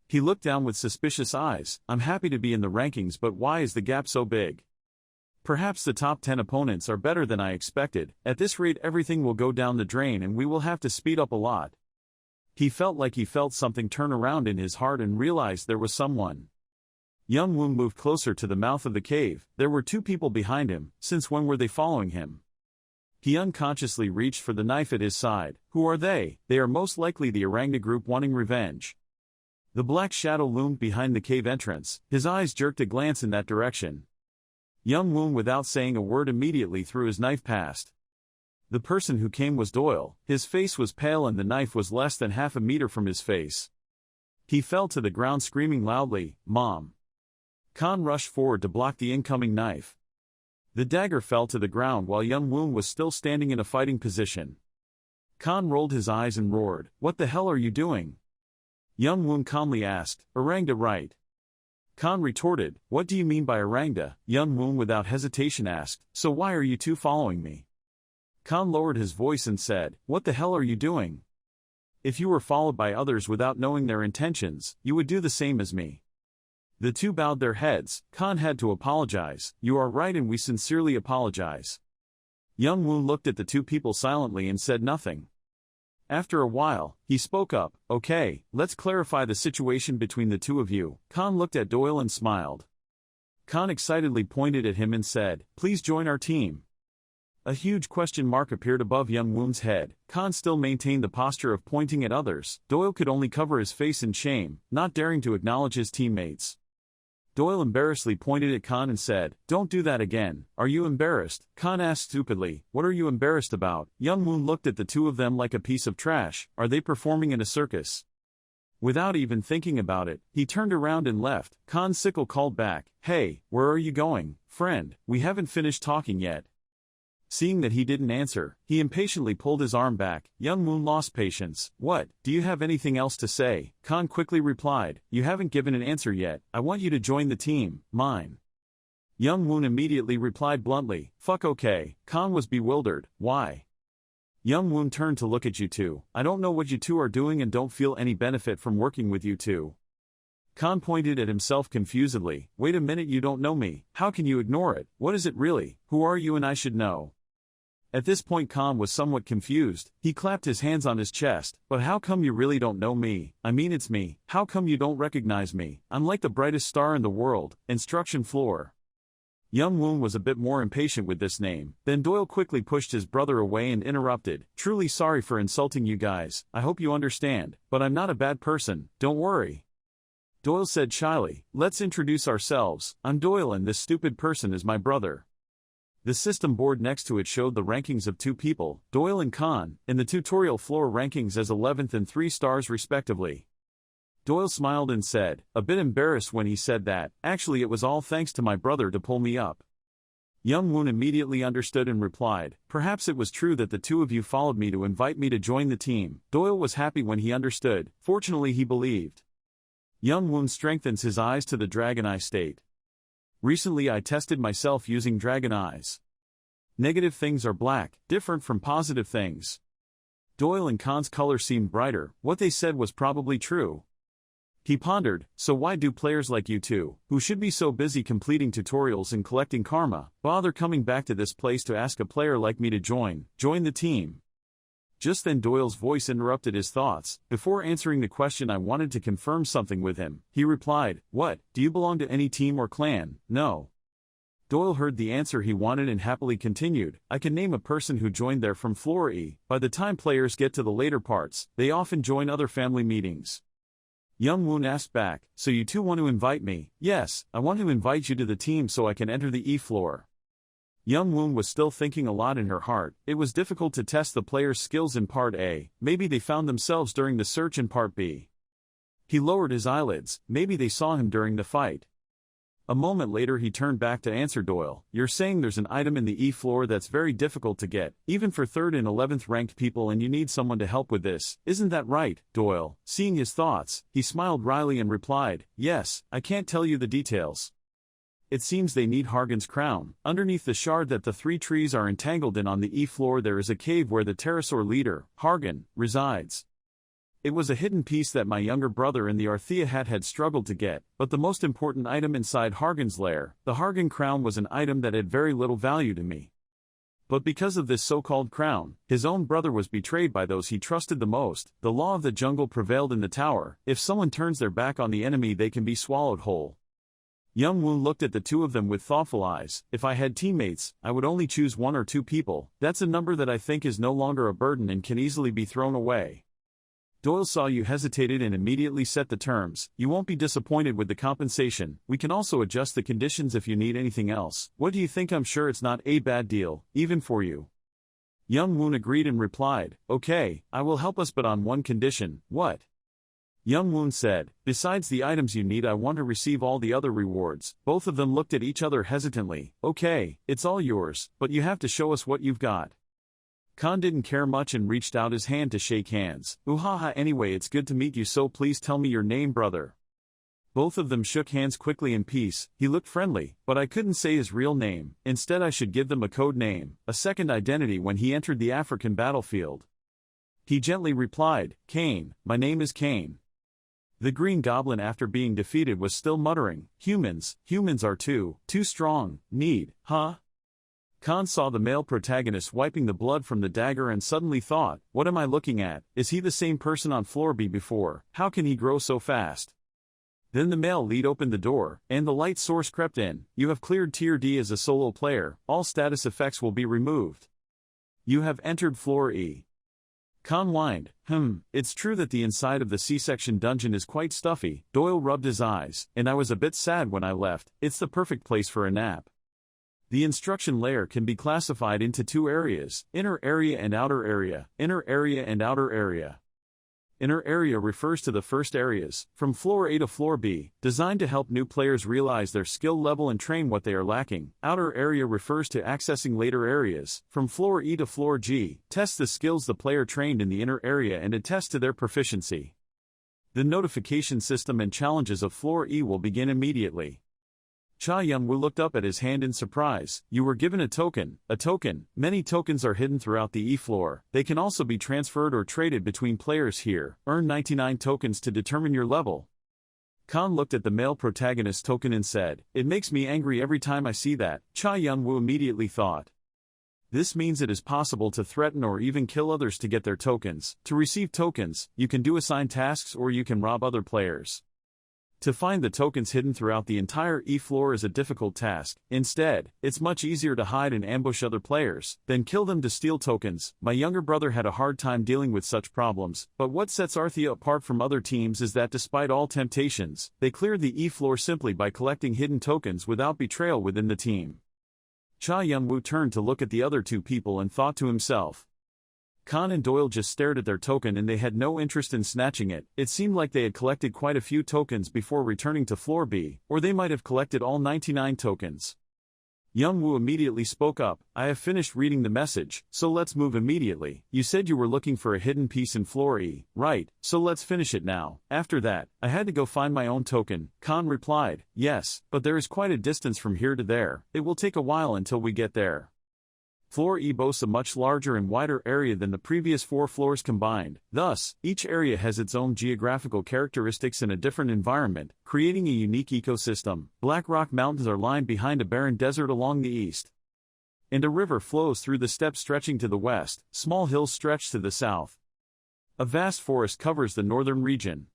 He looked down with suspicious eyes. "I'm happy to be in the rankings, but why is the gap so big? Perhaps the top 10 opponents are better than I expected. At this rate everything will go down the drain and we will have to speed up a lot." He felt like he felt something turn around in his heart and realized there was someone. Young Woon moved closer to the mouth of the cave. There were two people behind him. Since when were they following him? He unconsciously reached for the knife at his side. Who are they? They are most likely the Orangda group wanting revenge. The black shadow loomed behind the cave entrance. His eyes jerked a glance in that direction. Young Woon, without saying a word, immediately threw his knife past. The person who came was Doyle. His face was pale and the knife was less than half a meter from his face. He fell to the ground screaming loudly, "Mom!" Khan rushed forward to block the incoming knife. The dagger fell to the ground while Young Woon was still standing in a fighting position. Khan rolled his eyes and roared, "What the hell are you doing?" Young Woon calmly asked, "Orangda, right?" Khan retorted, "What do you mean by Orangda?" Young Woon without hesitation asked, "So why are you two following me?" Khan lowered his voice and said, "What the hell are you doing? If you were followed by others without knowing their intentions, you would do the same as me." The two bowed their heads. Khan had to apologize. "You are right and we sincerely apologize." Young Woon looked at the two people silently and said nothing. After a while, he spoke up, "Okay, let's clarify the situation between the two of you." Khan looked at Doyle and smiled. Khan excitedly pointed at him and said, "Please join our team." A huge question mark appeared above Young Woon's head. Khan still maintained the posture of pointing at others. Doyle could only cover his face in shame, not daring to acknowledge his teammates. Doyle embarrassedly pointed at Khan and said, "Don't do that again. Are you embarrassed?" Khan asked stupidly, "What are you embarrassed about?" Young Moon looked at the two of them like a piece of trash. Are they performing in a circus? Without even thinking about it, he turned around and left. Khan Sickle called back, "Hey, where are you going, friend? We haven't finished talking yet." Seeing that he didn't answer, he impatiently pulled his arm back. Young Moon lost patience. "What, do you have anything else to say?" Khan quickly replied, "You haven't given an answer yet. I want you to join the team, mine." Young Moon immediately replied bluntly, "Fuck okay." Khan was bewildered. "Why?" Young Moon turned to look at you two. "I don't know what you two are doing and don't feel any benefit from working with you two." Khan pointed at himself confusedly. "Wait a minute, you don't know me. How can you ignore it? What is it really? Who are you and I should know?" At this point Khan was somewhat confused. He clapped his hands on his chest. "But how come you really don't know me? I mean, it's me. How come you don't recognize me? I'm like the brightest star in the world. Instruction floor." Young Moon was a bit more impatient with this name. Then Doyle quickly pushed his brother away and interrupted. "Truly sorry for insulting you guys. I hope you understand, but I'm not a bad person, don't worry." Doyle said shyly, "Let's introduce ourselves. I'm Doyle and this stupid person is my brother." The system board next to it showed the rankings of two people, Doyle and Khan, in the tutorial floor rankings as 11th and 3 stars respectively. Doyle smiled and said, a bit embarrassed when he said that, "Actually it was all thanks to my brother to pull me up." Young Moon immediately understood and replied, "Perhaps it was true that the two of you followed me to invite me to join the team." Doyle was happy when he understood. Fortunately he believed. Young Moon strengthens his eyes to the dragon eye state. Recently I tested myself using dragon eyes. Negative things are black, different from positive things. Doyle and Khan's color seemed brighter. What they said was probably true. He pondered, so why do players like you two, who should be so busy completing tutorials and collecting karma, bother coming back to this place to ask a player like me to join the team? Just then Doyle's voice interrupted his thoughts. Before answering the question I wanted to confirm something with him. He replied, "What, do you belong to any team or clan?" "No." Doyle heard the answer he wanted and happily continued, "I can name a person who joined there from floor E. By the time players get to the later parts, they often join other family meetings." Young Moon asked back, "So you two want to invite me?" "Yes, I want to invite you to the team so I can enter the E floor." Young Moon was still thinking a lot in her heart. It was difficult to test the players' skills in Part A. Maybe they found themselves during the search in Part B. He lowered his eyelids. Maybe they saw him during the fight. A moment later he turned back to answer Doyle. "You're saying there's an item in the E floor that's very difficult to get, even for 3rd and 11th ranked people, and you need someone to help with this, isn't that right?" Doyle, seeing his thoughts, he smiled wryly and replied, "Yes, I can't tell you the details. It seems they need Hargan's crown. Underneath the shard that the 3 trees are entangled in on the E floor there is a cave where the pterosaur leader, Hargan, resides. It was a hidden piece that my younger brother in the Arthea hat had struggled to get, but the most important item inside Hargan's lair, the Hargan crown, was an item that had very little value to me. But because of this so-called crown, his own brother was betrayed by those he trusted the most. The law of the jungle prevailed in the tower. If someone turns their back on the enemy they can be swallowed whole." Young Moon looked at the two of them with thoughtful eyes. "If I had teammates, I would only choose 1 or 2 people. That's a number that I think is no longer a burden and can easily be thrown away." Doyle saw you hesitated and immediately set the terms. "You won't be disappointed with the compensation. We can also adjust the conditions if you need anything else. What do you think? I'm sure it's not a bad deal, even for you." Young Moon agreed and replied, "Okay, I will help us, but on one condition." "What?" Young Moon said, "Besides the items you need, I want to receive all the other rewards." Both of them looked at each other hesitantly. "Okay, it's all yours, but you have to show us what you've got." Khan didn't care much and reached out his hand to shake hands. "Ooh-ha-ha, anyway, it's good to meet you, so please tell me your name, brother." Both of them shook hands quickly in peace. He looked friendly, but I couldn't say his real name. Instead I should give them a code name, a second identity when he entered the African battlefield. He gently replied, "Kane, my name is Kane." The Green Goblin, after being defeated, was still muttering, humans are too strong, huh?" Khan saw the male protagonist wiping the blood from the dagger and suddenly thought, what am I looking at? Is he the same person on floor B before? How can he grow so fast? Then the male lead opened the door, and the light source crept in. "You have cleared Tier D as a solo player, all status effects will be removed. You have entered floor E." Khan whined. It's true that the inside of the C-section dungeon is quite stuffy. Doyle rubbed his eyes, and I was a bit sad when I left. It's the perfect place for a nap. The instruction layer can be classified into two areas, inner area and outer area. Inner area and outer area. Inner area refers to the first areas, from floor A to floor B, designed to help new players realize their skill level and train what they are lacking. Outer area refers to accessing later areas, from floor E to floor G, tests the skills the player trained in the inner area and attests to their proficiency. The notification system and challenges of floor E will begin immediately. Cha Young-woo looked up at his hand in surprise. You were given a token. A token. Many tokens are hidden throughout the E floor. They can also be transferred or traded between players here. Earn 99 tokens to determine your level. Khan looked at the male protagonist's token and said, "It makes me angry every time I see that." Cha Young-woo immediately thought. This means it is possible to threaten or even kill others to get their tokens. To receive tokens, you can do assigned tasks or you can rob other players. To find the tokens hidden throughout the entire E floor is a difficult task. Instead, it's much easier to hide and ambush other players than kill them to steal tokens. My younger brother had a hard time dealing with such problems, but what sets Arthea apart from other teams is that despite all temptations, they cleared the E floor simply by collecting hidden tokens without betrayal within the team. Cha Young-woo turned to look at the other two people and thought to himself. Khan and Doyle just stared at their token and they had no interest in snatching it. It seemed like they had collected quite a few tokens before returning to floor B, or they might have collected all 99 tokens. Young-woo immediately spoke up. I have finished reading the message, so let's move immediately. You said you were looking for a hidden piece in floor E, right? So let's finish it now. After that, I had to go find my own token. Khan replied, yes, but there is quite a distance from here to there. It will take a while until we get there. Floor E boasts a much larger and wider area than the previous 4 floors combined. Thus, each area has its own geographical characteristics and a different environment, creating a unique ecosystem. Black rock mountains are lined behind a barren desert along the east. And a river flows through the steppes stretching to the west. Small hills stretch to the south. A vast forest covers the northern region.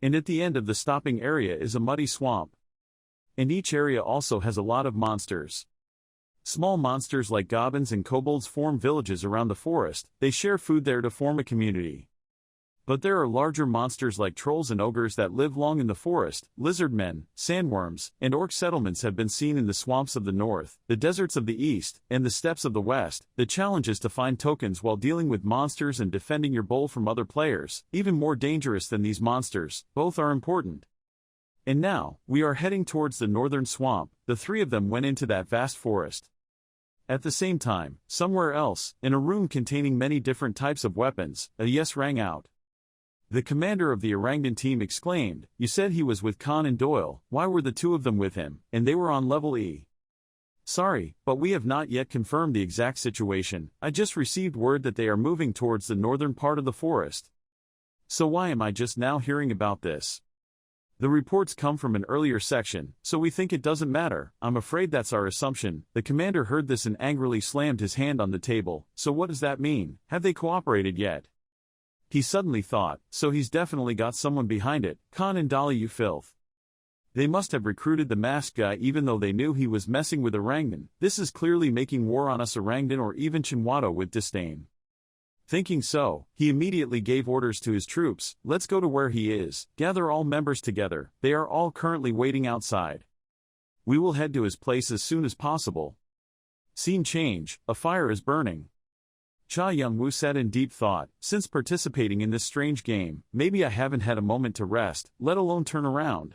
And at the end of the stopping area is a muddy swamp. And each area also has a lot of monsters. Small monsters like goblins and kobolds form villages around the forest. They share food there to form a community. But there are larger monsters like trolls and ogres that live long in the forest. Lizard men, sandworms, and orc settlements have been seen in the swamps of the north, the deserts of the east, and the steppes of the west. The challenge is to find tokens while dealing with monsters and defending your bowl from other players. Even more dangerous than these monsters, both are important. And now, we are heading towards the northern swamp. The 3 of them went into that vast forest. At the same time, somewhere else, in a room containing many different types of weapons, a yes rang out. The commander of the Orangan team exclaimed, you said he was with Khan and Doyle, why were the 2 of them with him, and they were on level E? Sorry, but we have not yet confirmed the exact situation. I just received word that they are moving towards the northern part of the forest. So why am I just now hearing about this? The reports come from an earlier section, so we think it doesn't matter. I'm afraid that's our assumption. The commander heard this and angrily slammed his hand on the table. So what does that mean? Have they cooperated yet? He suddenly thought, so he's definitely got someone behind it. Khan and Dolly, you filth. They must have recruited the masked guy even though they knew he was messing with Orangan. This is clearly making war on us Orangan or even Chinwato with disdain. Thinking so, he immediately gave orders to his troops, let's go to where he is, gather all members together, they are all currently waiting outside. We will head to his place as soon as possible. Scene change, a fire is burning. Cha Young-woo sat in deep thought, since participating in this strange game, maybe I haven't had a moment to rest, let alone turn around.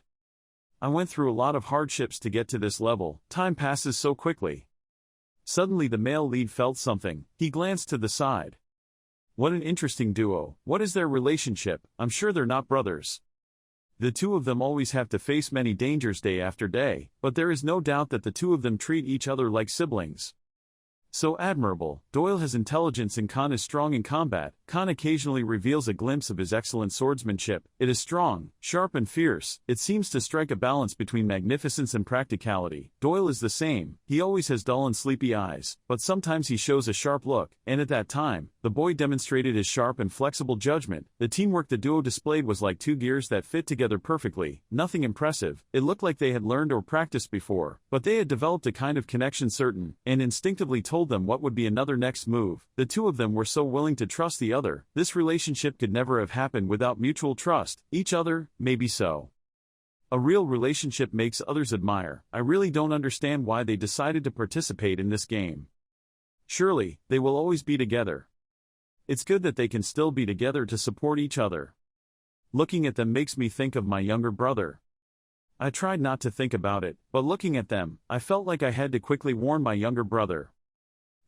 I went through a lot of hardships to get to this level, time passes so quickly. Suddenly the male lead felt something, he glanced to the side. What an interesting duo. What is their relationship? I'm sure they're not brothers. The 2 of them always have to face many dangers day after day, but there is no doubt that the 2 of them treat each other like siblings. So admirable. Doyle has intelligence and Khan is strong in combat. Khan occasionally reveals a glimpse of his excellent swordsmanship. It is strong, sharp and fierce. It seems to strike a balance between magnificence and practicality. Doyle is the same. He always has dull and sleepy eyes, but sometimes he shows a sharp look, and at that time, the boy demonstrated his sharp and flexible judgment. The teamwork the duo displayed was like 2 gears that fit together perfectly. Nothing impressive. It looked like they had learned or practiced before, but they had developed a kind of connection certain, and instinctively told told them what would be another next move. The two of them were so willing to trust the other. This relationship could never have happened without mutual trust. Each other, maybe so. A real relationship makes others admire. I really don't understand why they decided to participate in this game. Surely, they will always be together. It's good that they can still be together to support each other. Looking at them makes me think of my younger brother. I tried not to think about it, but looking at them, I felt like I had to quickly warn my younger brother.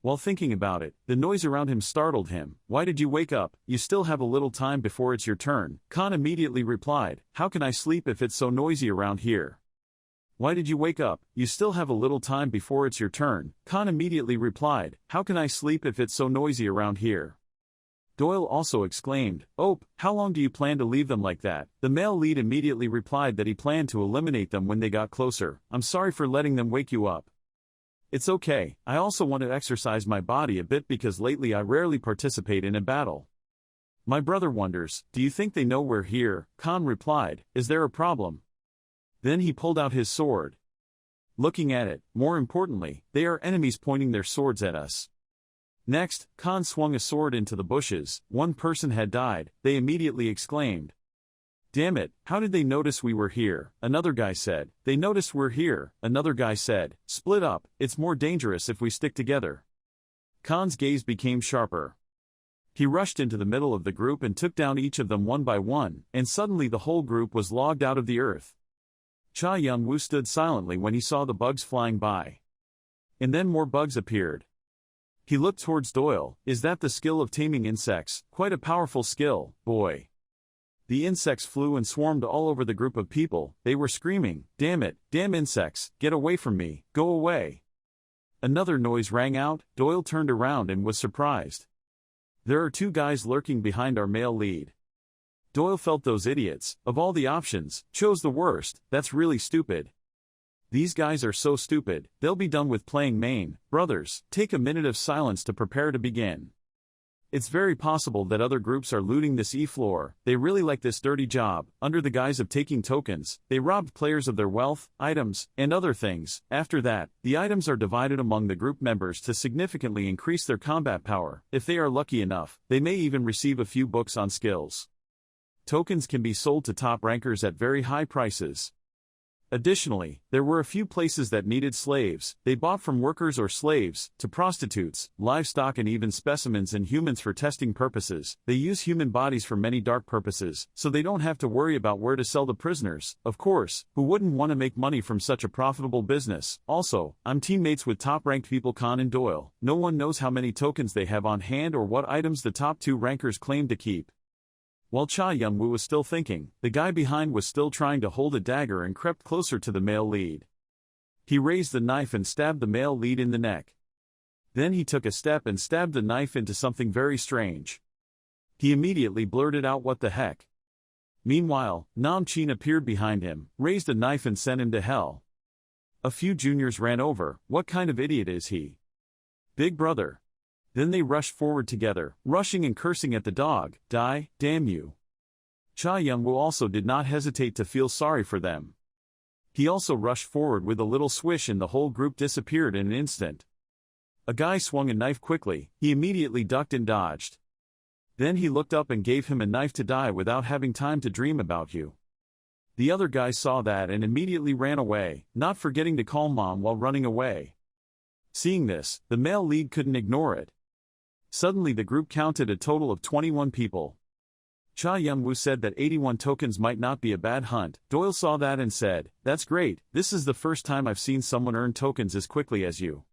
While thinking about it, the noise around him startled him. "Why did you wake up? You still have a little time before it's your turn." Khan immediately replied, "How can I sleep if it's so noisy around here?" "Why did you wake up? You still have a little time before it's your turn." Khan immediately replied, "How can I sleep if it's so noisy around here?" Doyle also exclaimed, "Oh, how long do you plan to leave them like that?" The male lead immediately replied that he planned to eliminate them when they got closer. "I'm sorry for letting them wake you up. It's okay, I also want to exercise my body a bit because lately I rarely participate in a battle." My brother wonders, "Do you think they know we're here?" Khan replied, "Is there a problem?" Then he pulled out his sword. Looking at it, more importantly, they are enemies pointing their swords at us. Next, Khan swung a sword into the bushes. One person had died. They immediately exclaimed, "Damn it, how did they notice we were here?" Another guy said, "They noticed we're here." Another guy said, "Split up, it's more dangerous if we stick together." Khan's gaze became sharper. He rushed into the middle of the group and took down each of them one by one, and suddenly the whole group was logged out of the earth. Cha Young-woo stood silently when he saw the bugs flying by. And then more bugs appeared. He looked towards Doyle. "Is that the skill of taming insects? Quite a powerful skill, boy." The insects flew and swarmed all over the group of people. They were screaming, "Damn it, damn insects, get away from me, go away." Another noise rang out. Doyle turned around and was surprised. There are two guys lurking behind our male lead. Doyle felt those idiots, of all the options, chose the worst. That's really stupid. These guys are so stupid, they'll be done with playing main. Brothers, take a minute of silence to prepare to begin. It's very possible that other groups are looting this E-floor. They really like this dirty job. Under the guise of taking tokens, they robbed players of their wealth, items, and other things. After that, the items are divided among the group members to significantly increase their combat power. If they are lucky enough, they may even receive a few books on skills. Tokens can be sold to top rankers at very high prices. Additionally, there were a few places that needed slaves. They bought from workers or slaves, to prostitutes, livestock and even specimens and humans for testing purposes. They use human bodies for many dark purposes, so they don't have to worry about where to sell the prisoners. Of course, who wouldn't want to make money from such a profitable business? Also, I'm teammates with top-ranked people Khan and Doyle. No one knows how many tokens they have on hand or what items the top two rankers claim to keep. While Cha Young-woo was still thinking, the guy behind was still trying to hold a dagger and crept closer to the male lead. He raised the knife and stabbed the male lead in the neck. Then he took a step and stabbed the knife into something very strange. He immediately blurted out, "What the heck?" Meanwhile, Nam Chin appeared behind him, raised a knife and sent him to hell. A few juniors ran over. "What kind of idiot is he? Big brother." Then they rushed forward together, rushing and cursing at the dog. "Die, damn you." Cha Young-woo also did not hesitate to feel sorry for them. He also rushed forward with a little swish and the whole group disappeared in an instant. A guy swung a knife quickly. He immediately ducked and dodged. Then he looked up and gave him a knife to die without having time to dream about you. The other guy saw that and immediately ran away, not forgetting to call mom while running away. Seeing this, the male lead couldn't ignore it. Suddenly the group counted a total of 21 people. Cha Young-woo said that 81 tokens might not be a bad hunt. Doyle saw that and said, "That's great, this is the first time I've seen someone earn tokens as quickly as you."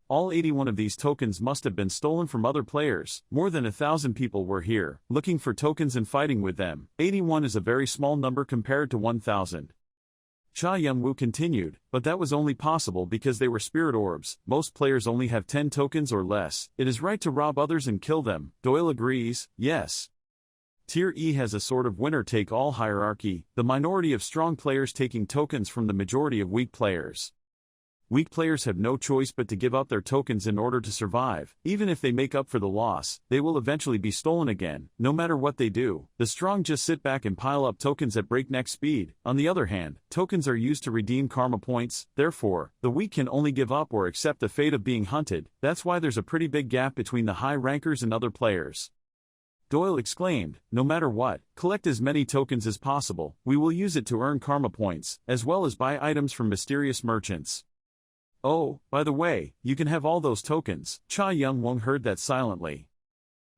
All 81 of these tokens must have been stolen from other players. More than 1,000 people were here, looking for tokens and fighting with them. 81 is a very small number compared to 1,000. Cha Young-woo continued, "But that was only possible because they were spirit orbs. Most players only have 10 tokens or less. It is right to rob others and kill them." Doyle agrees, "Yes. Tier E has a sort of winner-take-all hierarchy, the minority of strong players taking tokens from the majority of weak players. Weak players have no choice but to give up their tokens in order to survive. Even if they make up for the loss, they will eventually be stolen again, no matter what they do. The strong just sit back and pile up tokens at breakneck speed. On the other hand, tokens are used to redeem karma points, therefore, the weak can only give up or accept the fate of being hunted. That's why there's a pretty big gap between the high rankers and other players. Doyle exclaimed, no matter what, collect as many tokens as possible. We will use it to earn karma points, as well as buy items from mysterious merchants. Oh, by the way, you can have all those tokens. Cha Young-won heard that silently.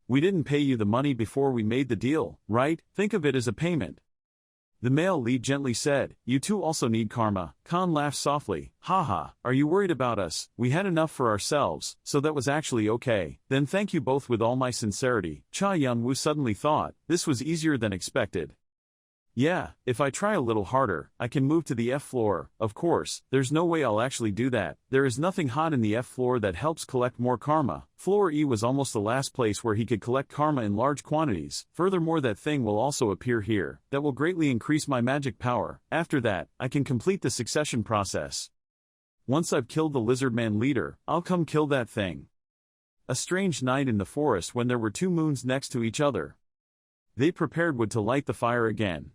We didn't pay you the money before we made the deal, right? Think of it as a payment. The male lead gently said, you two also need karma. Khan laughed softly, haha, are you worried about us? We had enough for ourselves, so that was actually okay. Then thank you both with all my sincerity. Cha Young-woo suddenly thought, this was easier than expected. Yeah, if I try a little harder, I can move to the F floor. Of course, there's no way I'll actually do that. There is nothing hot in the F floor that helps collect more karma. Floor E was almost the last place where he could collect karma in large quantities. Furthermore, that thing will also appear here. That will greatly increase my magic power. After that, I can complete the succession process. Once I've killed the lizardman leader, I'll come kill that thing. A strange night in the forest when there were two moons next to each other. They prepared wood to light the fire again.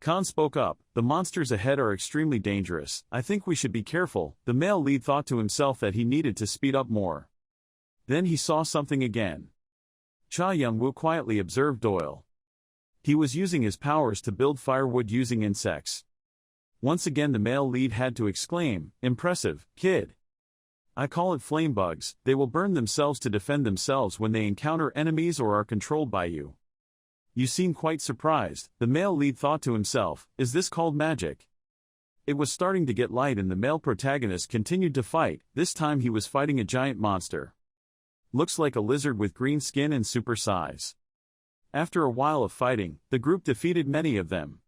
Khan spoke up, the monsters ahead are extremely dangerous. I think we should be careful. The male lead thought to himself that he needed to speed up more. Then he saw something again. Cha Young-woo quietly observed Doyle. He was using his powers to build firewood using insects. Once again the male lead had to exclaim, impressive, kid. I call it flame bugs. They will burn themselves to defend themselves when they encounter enemies or are controlled by you. You seem quite surprised. The male lead thought to himself, is this called magic? It was starting to get light and the male protagonist continued to fight. This time he was fighting a giant monster. Looks like a lizard with green skin and super size. After a while of fighting, the group defeated many of them.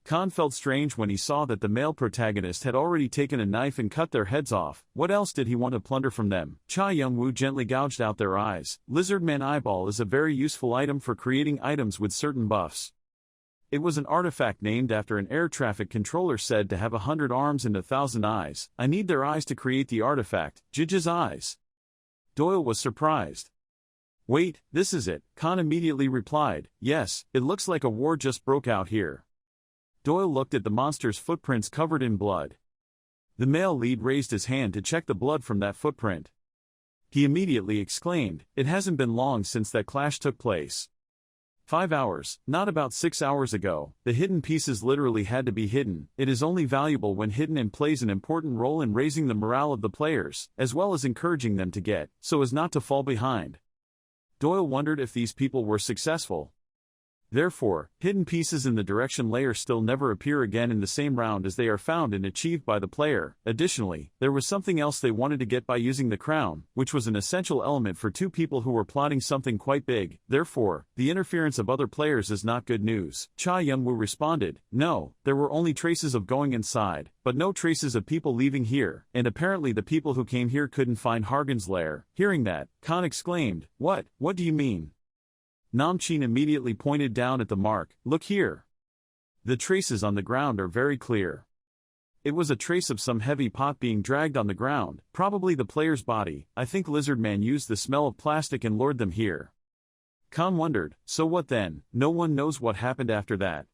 Khan felt strange when he saw that the male protagonist had already taken a knife and cut their heads off. What else did he want to plunder from them? Cha Young-woo gently gouged out their eyes. Lizardman Eyeball is a very useful item for creating items with certain buffs. It was an artifact named after an air traffic controller said to have 100 arms and 1,000 eyes. I need their eyes to create the artifact. Jij's eyes. Doyle was surprised. Wait, this is it. Khan immediately replied, yes, it looks like a war just broke out here. Doyle looked at the monster's footprints covered in blood. The male lead raised his hand to check the blood from that footprint. He immediately exclaimed, it hasn't been long since that clash took place. 5 hours, not about 6 hours ago. The hidden pieces literally had to be hidden. It is only valuable when hidden and plays an important role in raising the morale of the players, as well as encouraging them to get, so as not to fall behind. Doyle wondered if these people were successful. Therefore, hidden pieces in the direction layer still never appear again in the same round as they are found and achieved by the player. Additionally, there was something else they wanted to get by using the crown, which was an essential element for two people who were plotting something quite big. Therefore, the interference of other players is not good news. Cha Young-woo responded, no, there were only traces of going inside, but no traces of people leaving here, and apparently the people who came here couldn't find Haran's lair. Hearing that, Khan exclaimed, what do you mean? Namchin immediately pointed down at the mark, look here. The traces on the ground are very clear. It was a trace of some heavy pot being dragged on the ground, probably the player's body. I think Lizardman used the smell of plastic and lured them here. Khan wondered, so what then? No one knows what happened after that.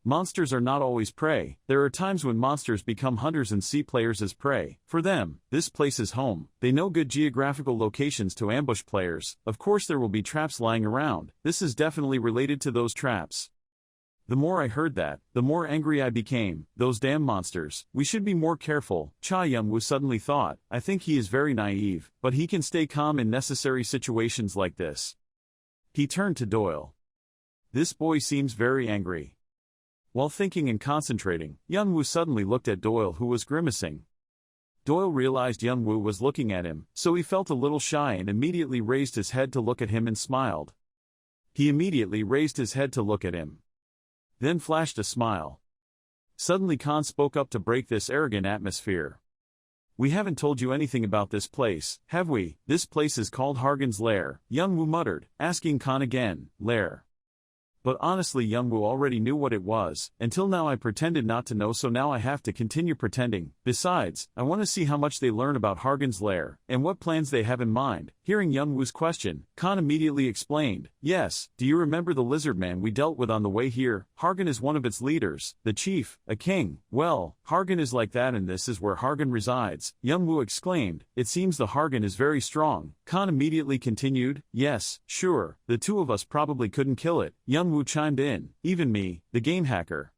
Monsters are not always prey. There are times when monsters become hunters and see players as prey. For them, this place is home. They know good geographical locations to ambush players. Of course there will be traps lying around. This is definitely related to those traps. The more I heard that, the more angry I became. Those damn monsters. We should be more careful. Cha Young-woo suddenly thought, I think he is very naive, but he can stay calm in necessary situations like this. He turned to Doyle. This boy seems very angry. While thinking and concentrating, Young-woo suddenly looked at Doyle, who was grimacing. Doyle realized Young-woo was looking at him, so he felt a little shy and immediately raised his head to look at him and smiled. He immediately raised his head to look at him. Then flashed a smile. Suddenly Khan spoke up to break this arrogant atmosphere. We haven't told you anything about this place, have we? This place is called Haran's lair, Young-woo muttered, asking Khan again, lair. But honestly, Youngwoo already knew what it was. Until now I pretended not to know, so now I have to continue pretending. Besides, I want to see how much they learn about Hargan's lair, and what plans they have in mind. Hearing Youngwoo's question, Khan immediately explained, "Yes, do you remember the lizard man we dealt with on the way here? Hargan is one of its leaders, the chief, a king. Well, Hargan is like that, and this is where Hargan resides." Youngwoo exclaimed, "It seems the Hargan is very strong." Khan immediately continued, "Yes, sure, the two of us probably couldn't kill it." Youngwoo chimed in, "Even me, the game hacker."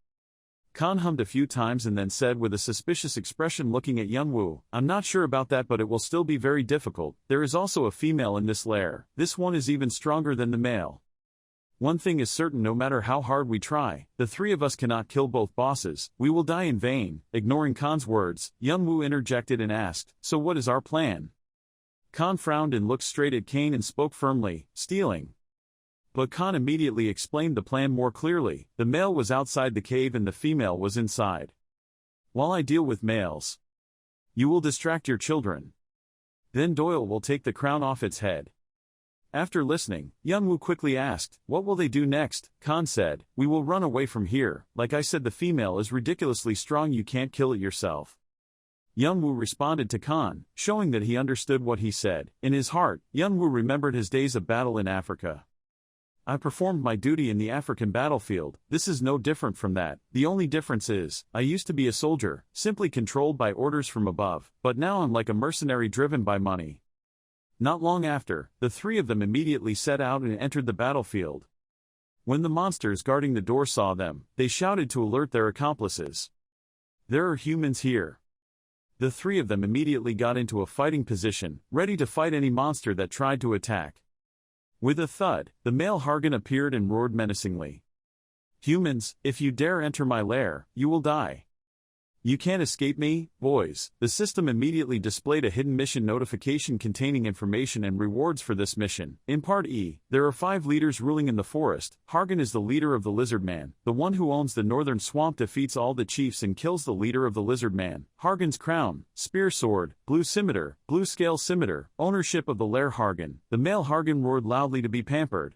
Khan hummed a few times and then said with a suspicious expression looking at Youngwoo, "I'm not sure about that, but it will still be very difficult. There is also a female in this lair. This one is even stronger than the male. One thing is certain, no matter how hard we try, the three of us cannot kill both bosses. We will die in vain." Ignoring Khan's words, Youngwoo interjected and asked, "So what is our plan?" Khan frowned and looked straight at Kane and spoke firmly, "Stealing." But Khan immediately explained the plan more clearly. The male was outside the cave and the female was inside. "While I deal with males, you will distract your children. Then Doyle will take the crown off its head." After listening, Youngwoo quickly asked, "What will they do next?" Khan said, "We will run away from here. Like I said, the female is ridiculously strong, you can't kill it yourself." Youngwoo responded to Khan, showing that he understood what he said. In his heart, Youngwoo remembered his days of battle in Africa. "I performed my duty in the African battlefield. This is no different from that. The only difference is, I used to be a soldier, simply controlled by orders from above, but now I'm like a mercenary driven by money." Not long after, the three of them immediately set out and entered the battlefield. When the monsters guarding the door saw them, they shouted to alert their accomplices. "There are humans here." The three of them immediately got into a fighting position, ready to fight any monster that tried to attack. With a thud, the male Hargan appeared and roared menacingly. "Humans, if you dare enter my lair, you will die. You can't escape me, boys." The system immediately displayed a hidden mission notification containing information and rewards for this mission. In Part E, there are 5 leaders ruling in the forest. Hargan is the leader of the Lizard Man. The one who owns the northern swamp defeats all the chiefs and kills the leader of the Lizard Man. Hargan's crown, spear sword, blue scimitar, blue scale scimitar, ownership of the lair Hargan. The male Hargan roared loudly to be pampered.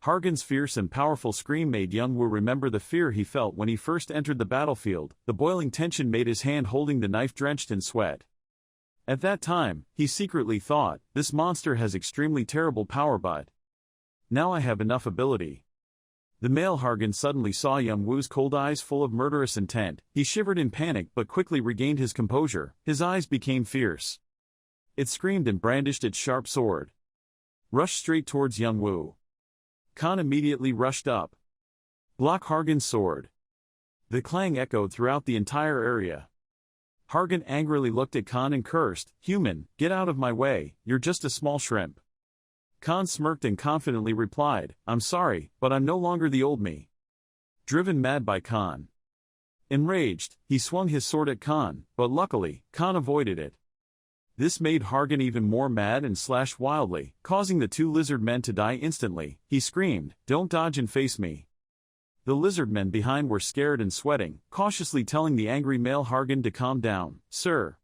Hargan's fierce and powerful scream made Youngwoo remember the fear he felt when he first entered the battlefield. The boiling tension made his hand holding the knife drenched in sweat. At that time, he secretly thought, "This monster has extremely terrible power, but now I have enough ability." The male Hargan suddenly saw Youngwoo's cold eyes full of murderous intent. He shivered in panic but quickly regained his composure. His eyes became fierce. It screamed and brandished its sharp sword. Rushed straight towards Youngwoo. Khan immediately rushed up. Block Hargan's sword. The clang echoed throughout the entire area. Hargan angrily looked at Khan and cursed, "Human, get out of my way, you're just a small shrimp." Khan smirked and confidently replied, "I'm sorry, but I'm no longer the old me." Driven mad by Khan. Enraged, he swung his sword at Khan, but luckily, Khan avoided it. This made Hargan even more mad and slashed wildly, causing the 2 lizard men to die instantly. He screamed, "Don't dodge and face me." The lizard men behind were scared and sweating, cautiously telling the angry male Hargan to calm down. "Sir."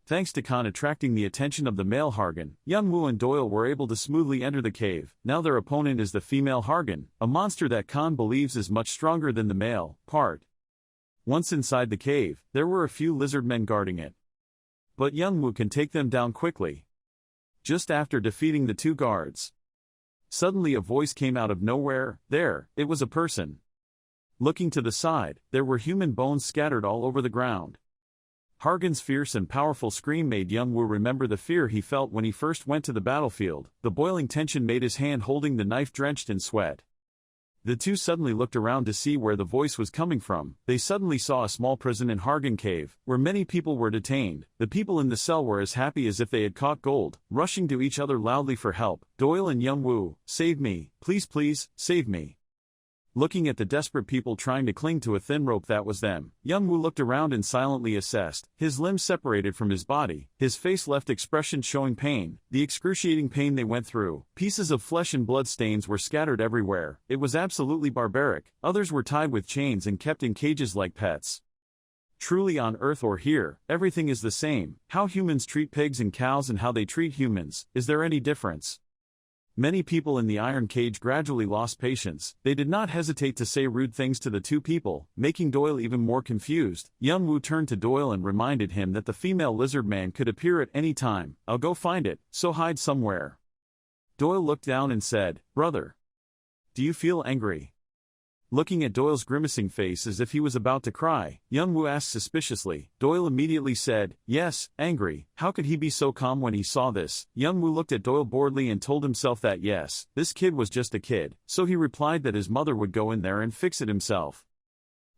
Thanks to Khan attracting the attention of the male Hargan, Youngwoo and Doyle were able to smoothly enter the cave. Now their opponent is the female Hargan, a monster that Khan believes is much stronger than the male part. Once inside the cave, there were a few lizard men guarding it. But Youngwoo can take them down quickly. Just after defeating the 2 guards, suddenly a voice came out of nowhere. There, it was a person. Looking to the side, there were human bones scattered all over the ground. Hargan's fierce and powerful scream made Youngwoo remember the fear he felt when he first went to the battlefield. The boiling tension made his hand holding the knife drenched in sweat. The 2 suddenly looked around to see where the voice was coming from. They suddenly saw a small prison in Hargan Cave, where many people were detained. The people in the cell were as happy as if they had caught gold, rushing to each other loudly for help. Doyle and Youngwoo, "Save me, please please, save me." Looking at the desperate people trying to cling to a thin rope that was them, Youngwoo looked around and silently assessed. His limbs separated from his body, his face left expressions showing pain, the excruciating pain they went through. Pieces of flesh and blood stains were scattered everywhere. It was absolutely barbaric. Others were tied with chains and kept in cages like pets. Truly, on Earth or here, everything is the same. How humans treat pigs and cows and how they treat humans, is there any difference? Many people in the iron cage gradually lost patience. They did not hesitate to say rude things to the two people, making Doyle even more confused. Young Woo turned to Doyle and reminded him that the female lizard man could appear at any time. I'll go find it, so hide somewhere. Doyle looked down and said, Brother, do you feel angry? Looking at Doyle's grimacing face as if he was about to cry, Young Woo asked suspiciously. Doyle immediately said, yes, angry. How could he be so calm when he saw this? Young Woo looked at Doyle boredly and told himself that yes, this kid was just a kid, so he replied that his mother would go in there and fix it himself.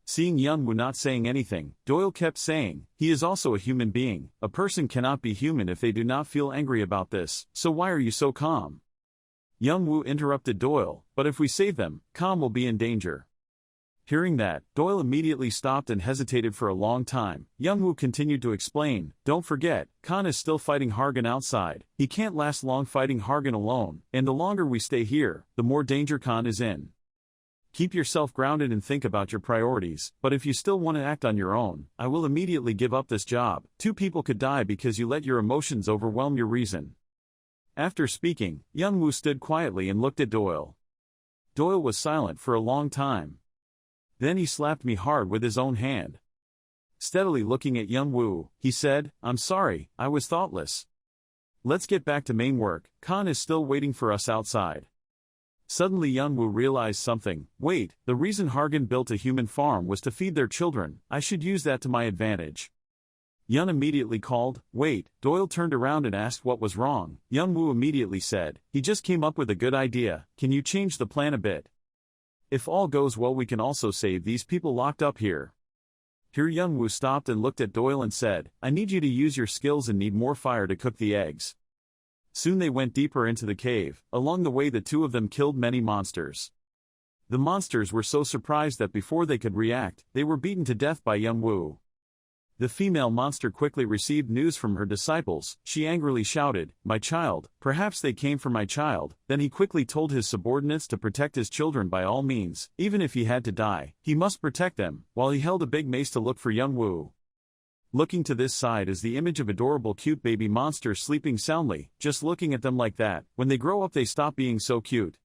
Seeing Young Woo not saying anything, Doyle kept saying, he is also a human being. A person cannot be human if they do not feel angry about this, so why are you so calm? Young Woo interrupted Doyle, but if we save them, Khan will be in danger. Hearing that, Doyle immediately stopped and hesitated for a long time. Young Woo continued to explain, don't forget, Khan is still fighting Haran outside. He can't last long fighting Haran alone, and the longer we stay here, the more danger Khan is in. Keep yourself grounded and think about your priorities, but if you still want to act on your own, I will immediately give up this job. 2 people could die because you let your emotions overwhelm your reason. After speaking, Young Woo stood quietly and looked at Doyle. Doyle was silent for a long time. Then he slapped me hard with his own hand. Steadily looking at Young Woo, he said, I'm sorry, I was thoughtless. Let's get back to main work, Khan is still waiting for us outside. Suddenly Young Woo realized something. Wait, the reason Haran built a human farm was to feed their children. I should use that to my advantage. Young immediately called, wait. Doyle turned around and asked what was wrong. Young Woo immediately said, he just came up with a good idea. Can you change the plan a bit? If all goes well, we can also save these people locked up here. Here Young Woo stopped and looked at Doyle and said, I need you to use your skills and need more fire to cook the eggs. Soon they went deeper into the cave. Along the way the two of them killed many monsters. The monsters were so surprised that before they could react, they were beaten to death by Young Woo. The female monster quickly received news from her disciples. She angrily shouted, my child, perhaps they came for my child. Then he quickly told his subordinates to protect his children by all means, even if he had to die, he must protect them, while he held a big mace to look for Young Woo. Looking to this side is the image of adorable cute baby monsters sleeping soundly. Just looking at them like that, when they grow up they stop being so cute.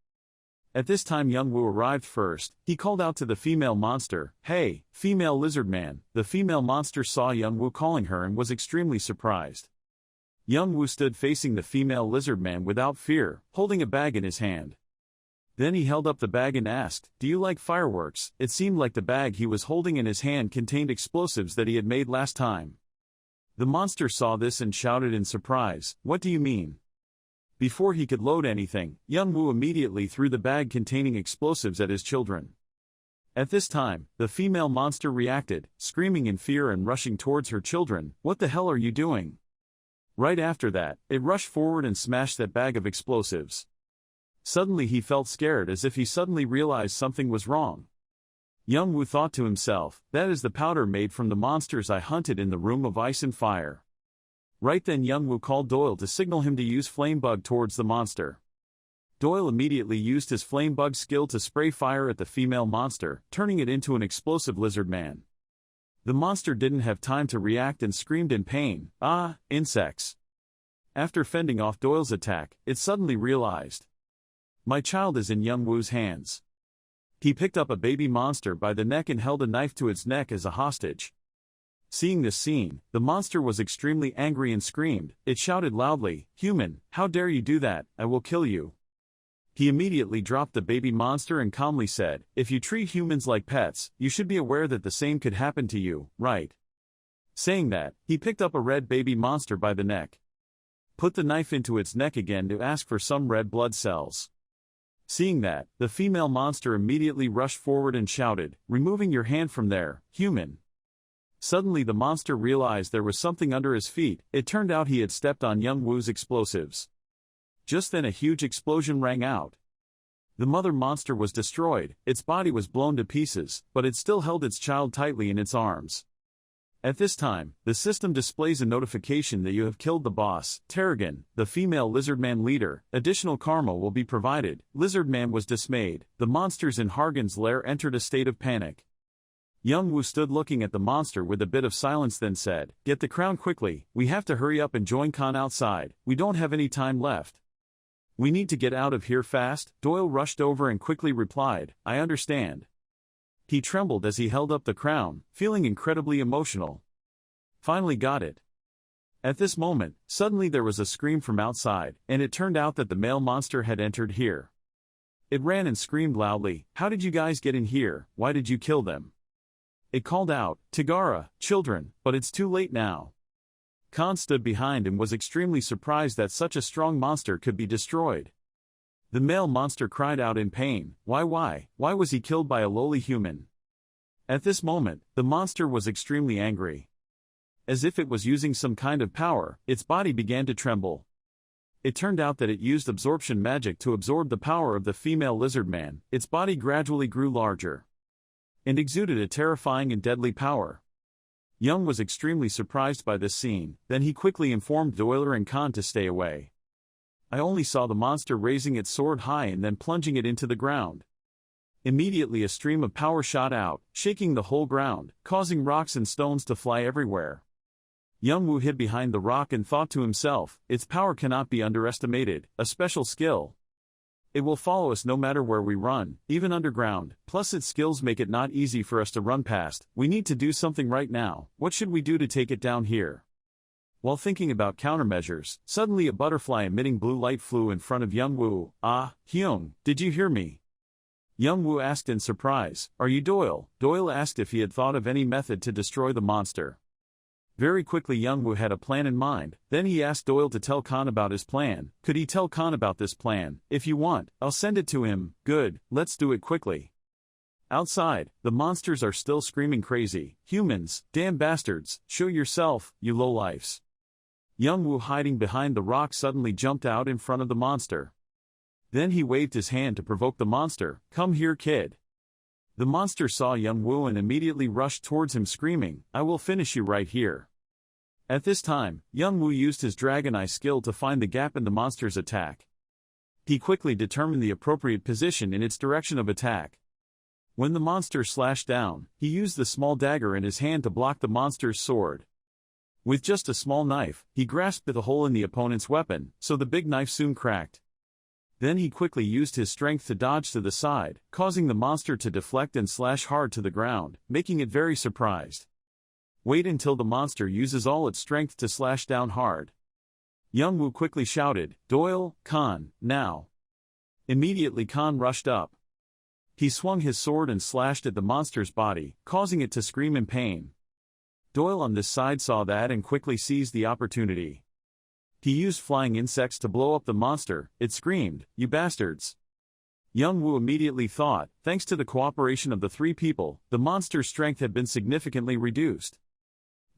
At this time Young Woo arrived first. He called out to the female monster, hey, female lizard man. The female monster saw Young Woo calling her and was extremely surprised. Young Woo stood facing the female lizard man without fear, holding a bag in his hand. Then he held up the bag and asked, do you like fireworks? It seemed like the bag he was holding in his hand contained explosives that he had made last time. The monster saw this and shouted in surprise, what do you mean? Before he could load anything, Young Woo immediately threw the bag containing explosives at his children. At this time, the female monster reacted, screaming in fear and rushing towards her children. What the hell are you doing? Right after that, it rushed forward and smashed that bag of explosives. Suddenly he felt scared as if he suddenly realized something was wrong. Young Woo thought to himself, that is the powder made from the monsters I hunted in the room of ice and fire. Right then Young Woo called Doyle to signal him to use flame bug towards the monster. Doyle immediately used his flame bug skill to spray fire at the female monster, turning it into an explosive lizard man. The monster didn't have time to react and screamed in pain, ah, insects. After fending off Doyle's attack, it suddenly realized, my child is in Young Woo's hands. He picked up a baby monster by the neck and held a knife to its neck as a hostage. Seeing this scene, the monster was extremely angry and screamed. It shouted loudly, human, how dare you do that, I will kill you. He immediately dropped the baby monster and calmly said, if you treat humans like pets, you should be aware that the same could happen to you, right? Saying that, he picked up a red baby monster by the neck. Put the knife into its neck again to ask for some red blood cells. Seeing that, the female monster immediately rushed forward and shouted, removing your hand from there, human. Suddenly the monster realized there was something under his feet. It turned out he had stepped on Young Woo's explosives. Just then a huge explosion rang out. The mother monster was destroyed, its body was blown to pieces, but it still held its child tightly in its arms. At this time, the system displays a notification that you have killed the boss, Tarragon, the female lizardman leader. Additional karma will be provided. Lizardman was dismayed. The monsters in Haran's lair entered a state of panic. Young Woo stood looking at the monster with a bit of silence, then said, get the crown quickly, we have to hurry up and join Khan outside, we don't have any time left. We need to get out of here fast. Doyle rushed over and quickly replied, I understand. He trembled as he held up the crown, feeling incredibly emotional. Finally got it. At this moment, suddenly there was a scream from outside, and it turned out that the male monster had entered here. It ran and screamed loudly, How did you guys get in here? Why did you kill them? It called out, Tagara, children, but it's too late now. Khan stood behind and was extremely surprised that such a strong monster could be destroyed. The male monster cried out in pain, Why was he killed by a lowly human? At this moment, the monster was extremely angry. As if it was using some kind of power, its body began to tremble. It turned out that it used absorption magic to absorb the power of the female lizard man. Its body gradually grew larger and exuded a terrifying and deadly power. Young was extremely surprised by this scene, then he quickly informed Doyle and Khan to stay away. I only saw the monster raising its sword high and then plunging it into the ground. Immediately a stream of power shot out, shaking the whole ground, causing rocks and stones to fly everywhere. Young Woo hid behind the rock and thought to himself, its power cannot be underestimated, a special skill. It will follow us no matter where we run, even underground, plus its skills make it not easy for us to run past. We need to do something right now. What should we do to take it down here? While thinking about countermeasures, suddenly a butterfly emitting blue light flew in front of Young Woo. Ah, Hyung, did you hear me? Young Woo asked in surprise, Are you Doyle? Doyle asked if he had thought of any method to destroy the monster. Very quickly Young Woo had a plan in mind, then he asked Doyle to tell Khan about his plan. Could he tell Khan about this plan? If you want, I'll send it to him. Good, let's do it quickly. Outside, the monsters are still screaming crazy. Humans, damn bastards, show yourself, you lowlifes. Young Woo hiding behind the rock suddenly jumped out in front of the monster. Then he waved his hand to provoke the monster, Come here kid. The monster saw Young Woo and immediately rushed towards him screaming, I will finish you right here. At this time, Young Woo used his Dragon Eye skill to find the gap in the monster's attack. He quickly determined the appropriate position in its direction of attack. When the monster slashed down, he used the small dagger in his hand to block the monster's sword. With just a small knife, he grasped the hole in the opponent's weapon, so the big knife soon cracked. Then he quickly used his strength to dodge to the side, causing the monster to deflect and slash hard to the ground, making it very surprised. Wait until the monster uses all its strength to slash down hard. Young Woo quickly shouted, Doyle, Khan, now. Immediately Khan rushed up. He swung his sword and slashed at the monster's body, causing it to scream in pain. Doyle on this side saw that and quickly seized the opportunity. He used flying insects to blow up the monster. It screamed, You bastards! Young Woo immediately thought, thanks to the cooperation of the three people, the monster's strength had been significantly reduced.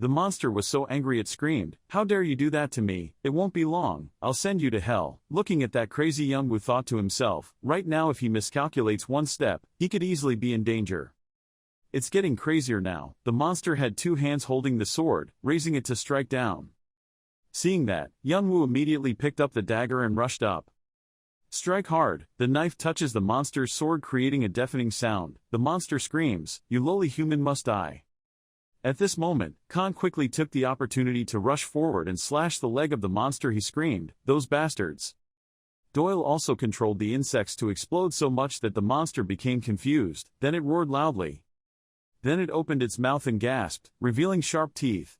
The monster was so angry it screamed, How dare you do that to me? It won't be long, I'll send you to hell. Looking at that crazy Young Woo thought to himself, right now if he miscalculates one step, he could easily be in danger. It's getting crazier now. The monster had two hands holding the sword, raising it to strike down. Seeing that, Young Woo immediately picked up the dagger and rushed up. Strike hard, the knife touches the monster's sword creating a deafening sound. The monster screams, You lowly human must die. At this moment, Khan quickly took the opportunity to rush forward and slash the leg of the monster. He screamed, Those bastards. Doyle also controlled the insects to explode so much that the monster became confused, then it roared loudly. Then it opened its mouth and gasped, revealing sharp teeth.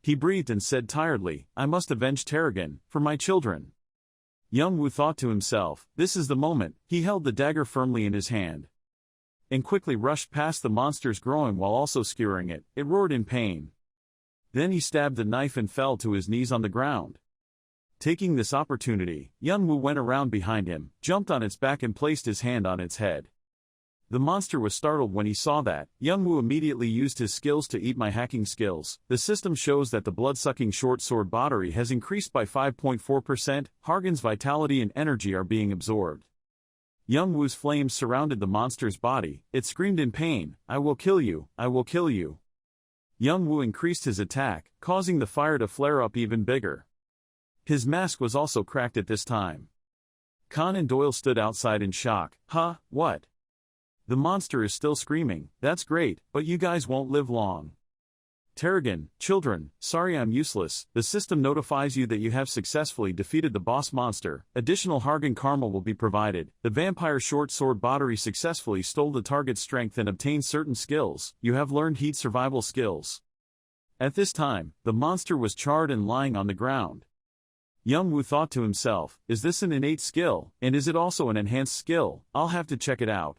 He breathed and said tiredly, I must avenge Tarragon, for my children. Young Woo thought to himself, this is the moment. He held the dagger firmly in his hand and quickly rushed past the monster's groin while also skewering it. It roared in pain. Then he stabbed the knife and fell to his knees on the ground. Taking this opportunity, Young Woo went around behind him, jumped on its back and placed his hand on its head. The monster was startled when he saw that. Young Woo immediately used his skills to eat my hacking skills. The system shows that the blood-sucking short sword battery has increased by 5.4%, Hargan's vitality and energy are being absorbed. Young Woo's flames surrounded the monster's body. It screamed in pain, I will kill you, I will kill you. Young Woo increased his attack, causing the fire to flare up even bigger. His mask was also cracked at this time. Khan and Doyle stood outside in shock. Huh, what? The monster is still screaming. That's great, but you guys won't live long. Tarragon, children, sorry I'm useless. The system notifies you that you have successfully defeated the boss monster. Additional Hargan karma will be provided. The vampire short sword battery successfully stole the target's strength and obtained certain skills. You have learned heat survival skills. At this time, the monster was charred and lying on the ground. Young-woo thought to himself, is this an innate skill, and is it also an enhanced skill? I'll have to check it out.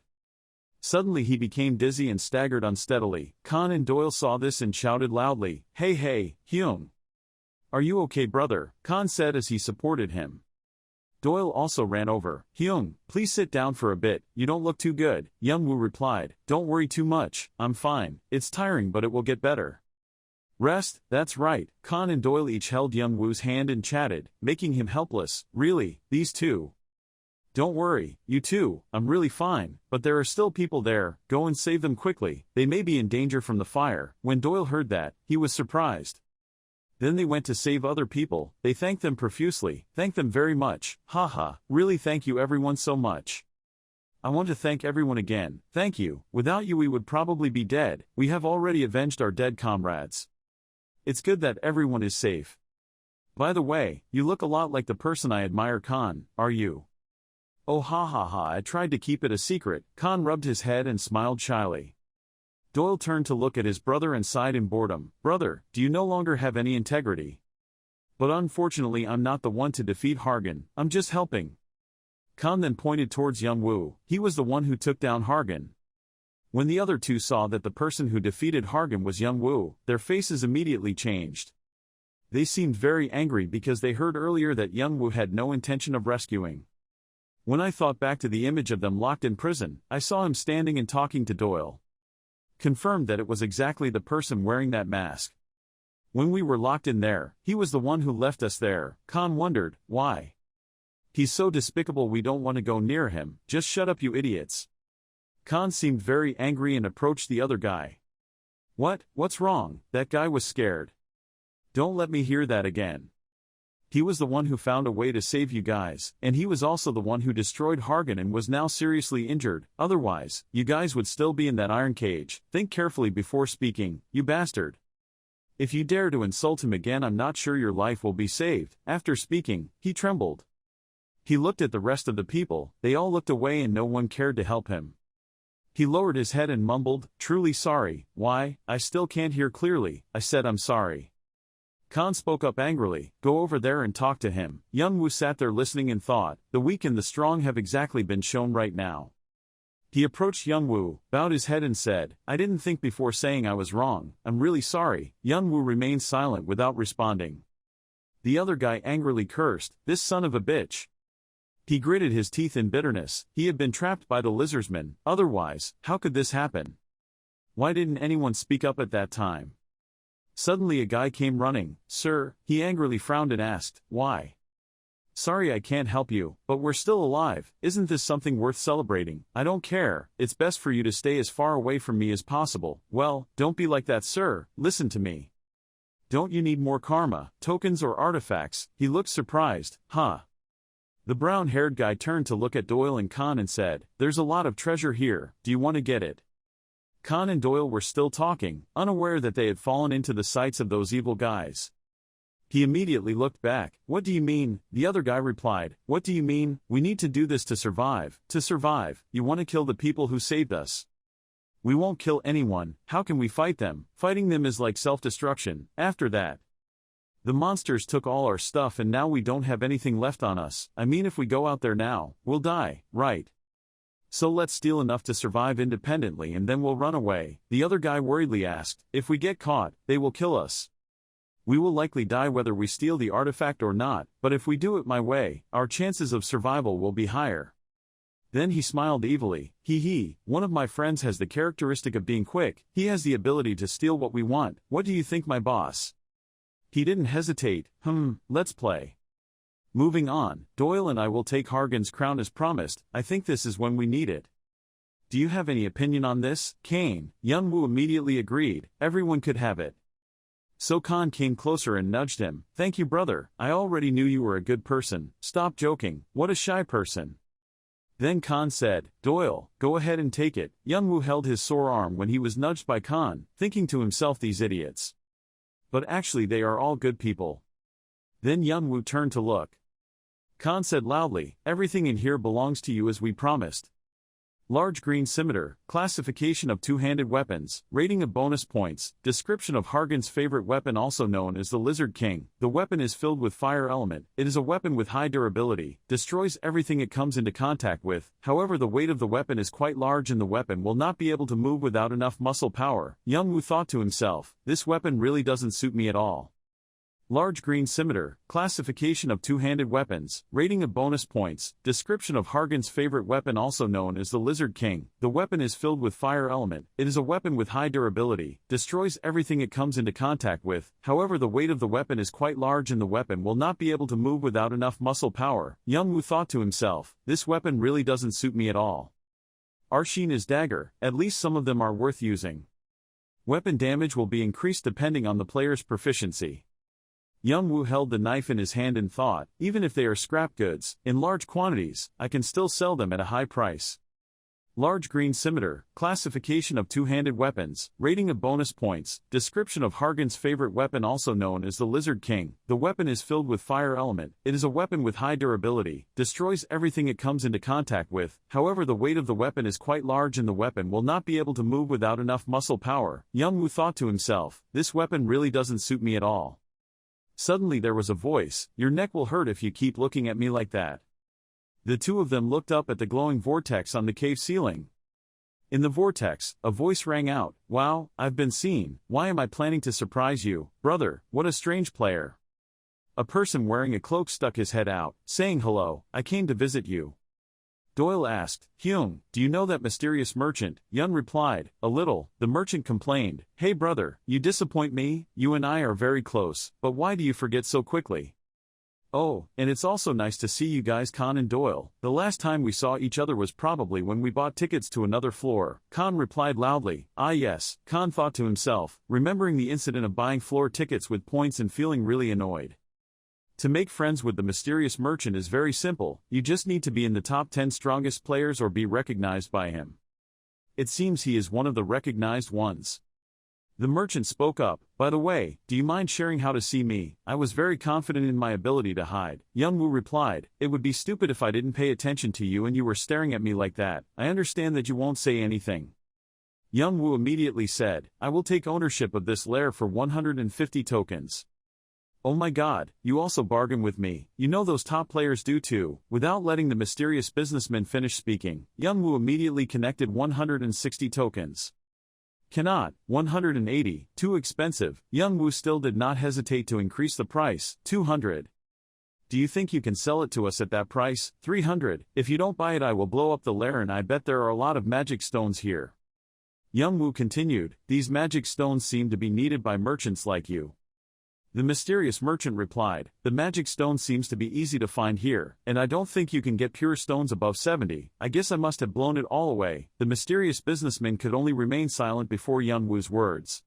Suddenly he became dizzy and staggered unsteadily. Khan and Doyle saw this and shouted loudly, hey, Hyung. Are you okay, brother? Khan said as he supported him. Doyle also ran over. Hyung, please sit down for a bit, you don't look too good. Young-woo replied, don't worry too much, I'm fine, it's tiring but it will get better. Rest, that's right. Khan and Doyle each held Young-woo's hand and chatted, making him helpless. Really, these two? Don't worry, you too, I'm really fine, but there are still people there, go and save them quickly, they may be in danger from the fire. When Doyle heard that, he was surprised. Then they went to save other people, they thanked them profusely, thanked them very much, haha, really thank you everyone so much. I want to thank everyone again, thank you, without you we would probably be dead, we have already avenged our dead comrades. It's good that everyone is safe. By the way, you look a lot like the person I admire, Khan, are you? Oh ha, I tried to keep it a secret. Khan rubbed his head and smiled shyly. Doyle turned to look at his brother and sighed in boredom. Brother, do you no longer have any integrity? But unfortunately I'm not the one to defeat Hargan, I'm just helping. Khan then pointed towards Young-woo, he was the one who took down Hargan. When the other two saw that the person who defeated Hargan was Young-woo, their faces immediately changed. They seemed very angry because they heard earlier that Young-woo had no intention of rescuing. When I thought back to the image of them locked in prison, I saw him standing and talking to Doyle. Confirmed that it was exactly the person wearing that mask. When we were locked in there, he was the one who left us there. Khan wondered, why? He's so despicable we don't want to go near him, just shut up you idiots. Khan seemed very angry and approached the other guy. What's wrong? That guy was scared. Don't let me hear that again. He was the one who found a way to save you guys, and he was also the one who destroyed Hargan and was now seriously injured, otherwise, you guys would still be in that iron cage. Think carefully before speaking, you bastard. If you dare to insult him again I'm not sure your life will be saved. After speaking, he trembled. He looked at the rest of the people, they all looked away and no one cared to help him. He lowered his head and mumbled, truly sorry. Why, I still can't hear clearly. I said I'm sorry. Khan spoke up angrily, go over there and talk to him. Young-woo sat there listening and thought, the weak and the strong have exactly been shown right now. He approached Young-woo, bowed his head and said, I didn't think before saying I was wrong, I'm really sorry. Young-woo remained silent without responding. The other guy angrily cursed, this son of a bitch. He gritted his teeth in bitterness, he had been trapped by the lizardsmen, otherwise, how could this happen? Why didn't anyone speak up at that time? Suddenly a guy came running. Sir, he angrily frowned and asked, why? Sorry I can't help you, but we're still alive. Isn't this something worth celebrating? I don't care, it's best for you to stay as far away from me as possible. Well, don't be like that, sir, listen to me. Don't you need more karma, tokens or artifacts? He looked surprised, huh? The brown-haired guy turned to look at Doyle and Khan and said, there's a lot of treasure here, do you want to get it? Khan and Doyle were still talking, unaware that they had fallen into the sights of those evil guys. He immediately looked back. What do you mean? The other guy replied, what do you mean? We need to do this to survive. To survive, you want to kill the people who saved us. We won't kill anyone, how can we fight them? Fighting them is like self-destruction. After that, the monsters took all our stuff and now we don't have anything left on us. I mean if we go out there now, we'll die, right? So let's steal enough to survive independently and then we'll run away. The other guy worriedly asked, if we get caught, they will kill us. We will likely die whether we steal the artifact or not, but if we do it my way, our chances of survival will be higher. Then he smiled evilly, one of my friends has the characteristic of being quick, he has the ability to steal what we want. What do you think, my boss? He didn't hesitate, let's play. Moving on, Doyle and I will take Hargan's crown as promised, I think this is when we need it. Do you have any opinion on this, Kane? Young-woo immediately agreed, everyone could have it. So Khan came closer and nudged him, thank you brother, I already knew you were a good person, stop joking, what a shy person. Then Khan said, Doyle, go ahead and take it. Young-woo held his sore arm when he was nudged by Khan, thinking to himself these idiots. but actually they are all good people. Then Young Woo turned to look. Khan said loudly, everything in here belongs to you as we promised. Large green scimitar, classification of two-handed weapons, rating of bonus points, description of Hargan's favorite weapon also known as the Lizard King. The weapon is filled with fire element. It is a weapon with high durability, destroys everything it comes into contact with. However, the weight of the weapon is quite large and the weapon will not be able to move without enough muscle power. Young Woo thought to himself, this weapon really doesn't suit me at all. Large green scimitar, classification of two-handed weapons, rating of bonus points, description of Hargan's favorite weapon also known as the Lizard King. The weapon is filled with fire element. It is a weapon with high durability, destroys everything it comes into contact with. However, the weight of the weapon is quite large and the weapon will not be able to move without enough muscle power. Young Woo thought to himself, this weapon really doesn't suit me at all. Arshin is Dagger, at least some of them are worth using. Weapon damage will be increased depending on the player's proficiency. Young Woo held the knife in his hand and thought, even if they are scrap goods, in large quantities, I can still sell them at a high price. Large green scimitar, classification of two-handed weapons, rating of bonus points, description of Hargan's favorite weapon also known as the Lizard King. The weapon is filled with fire element. It is a weapon with high durability, destroys everything it comes into contact with. However, the weight of the weapon is quite large and the weapon will not be able to move without enough muscle power. Young Woo thought to himself, this weapon really doesn't suit me at all. Suddenly there was a voice, your neck will hurt if you keep looking at me like that. The two of them looked up at the glowing vortex on the cave ceiling. In the vortex, a voice rang out, wow, I've been seen. Why am I planning to surprise you, brother? What a strange player. A person wearing a cloak stuck his head out, saying hello, I came to visit you. Doyle asked, Hyung, do you know that mysterious merchant? Yun replied, a little. The merchant complained, hey brother, you disappoint me, you and I are very close, but why do you forget so quickly? Oh, and it's also nice to see you guys. Khan and Doyle, the last time we saw each other was probably when we bought tickets to another floor. Khan replied loudly, ah yes. Khan thought to himself, remembering the incident of buying floor tickets with points and feeling really annoyed. To make friends with the mysterious merchant is very simple, you just need to be in the top 10 strongest players or be recognized by him. It seems he is one of the recognized ones. The merchant spoke up, by the way, do you mind sharing how to see me? I was very confident in my ability to hide. Young Woo replied, it would be stupid if I didn't pay attention to you and you were staring at me like that. I understand that you won't say anything. Young Woo immediately said, I will take ownership of this lair for 150 tokens. Oh my god, you also bargain with me, you know those top players do too. Without letting the mysterious businessman finish speaking, Young Woo immediately connected 160 tokens. Cannot, 180, too expensive. Young Woo still did not hesitate to increase the price, 200. Do you think you can sell it to us at that price? 300. If you don't buy it I will blow up the lair and I bet there are a lot of magic stones here. Young Woo continued, these magic stones seem to be needed by merchants like you. The mysterious merchant replied, the magic stone seems to be easy to find here, and I don't think you can get pure stones above 70, I guess I must have blown it all away. The mysterious businessman could only remain silent before Young Woo's words.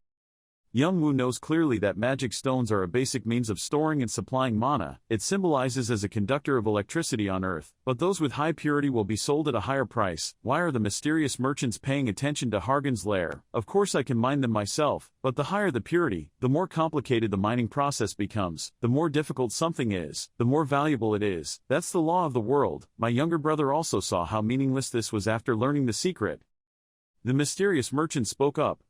Young Woo knows clearly that magic stones are a basic means of storing and supplying mana. It symbolizes as a conductor of electricity on Earth, but those with high purity will be sold at a higher price. Why are the mysterious merchants paying attention to Hargan's lair? Of course I can mine them myself, but the higher the purity, the more complicated the mining process becomes. The more difficult something is, the more valuable it is. That's the law of the world. My younger brother also saw how meaningless this was after learning the secret. The mysterious merchant spoke up,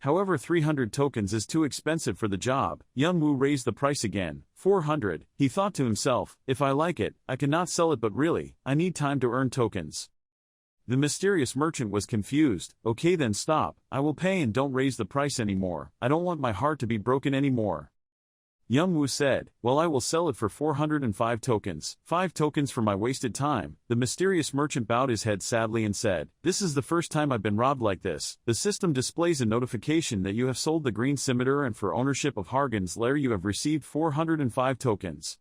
however 300 tokens is too expensive for the job. Young Woo raised the price again, 400. He thought to himself, if I like it, I cannot sell it, but really, I need time to earn tokens. The mysterious merchant was confused. Okay then stop, I will pay and don't raise the price anymore. I don't want my heart to be broken anymore. Young Woo said, well I will sell it for 405 tokens, 5 tokens for my wasted time. The mysterious merchant bowed his head sadly and said, this is the first time I've been robbed like this. The system displays a notification that you have sold the green scimitar and for ownership of Hargan's lair you have received 405 tokens.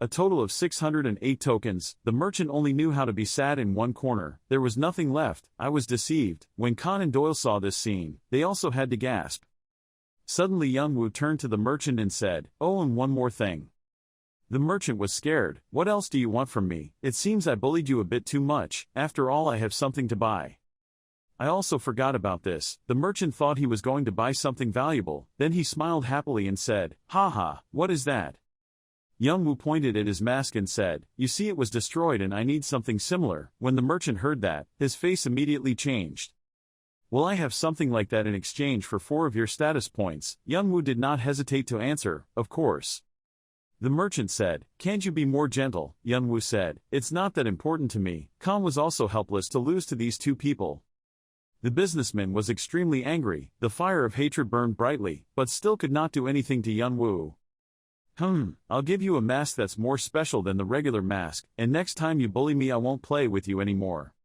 A total of 608 tokens. The merchant only knew how to be sad in one corner. There was nothing left. I was deceived. When Khan and Doyle saw this scene, they also had to gasp. Suddenly Young Woo turned to the merchant and said, oh, and one more thing. The merchant was scared. What else do you want from me? It seems I bullied you a bit too much. After all, I have something to buy. I also forgot about this. The merchant thought he was going to buy something valuable, then he smiled happily and said, haha, what is that? Youngwoo pointed at his mask and said, you see it was destroyed and I need something similar. When the merchant heard that, his face immediately changed. Will I have something like that in exchange for 4 of your status points? Youngwoo did not hesitate to answer, of course. The merchant said, can't you be more gentle? Youngwoo said, it's not that important to me. Khan was also helpless to lose to these 2 people. The businessman was extremely angry, the fire of hatred burned brightly, but still could not do anything to Youngwoo. I'll give you a mask that's more special than the regular mask, and next time you bully me I won't play with you anymore.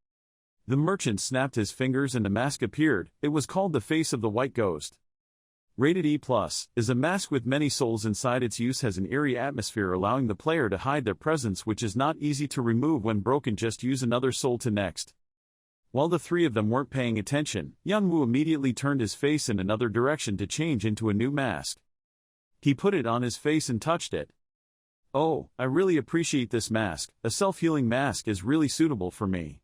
The merchant snapped his fingers and the mask appeared. It was called the Face of the White Ghost. Rated E+, is a mask with many souls inside. Its use has an eerie atmosphere allowing the player to hide their presence, which is not easy to remove when broken. Just use another soul to next. While the 3 of them weren't paying attention, Youngwoo immediately turned his face in another direction to change into a new mask. He put it on his face and touched it. Oh, I really appreciate this mask. A self-healing mask is really suitable for me.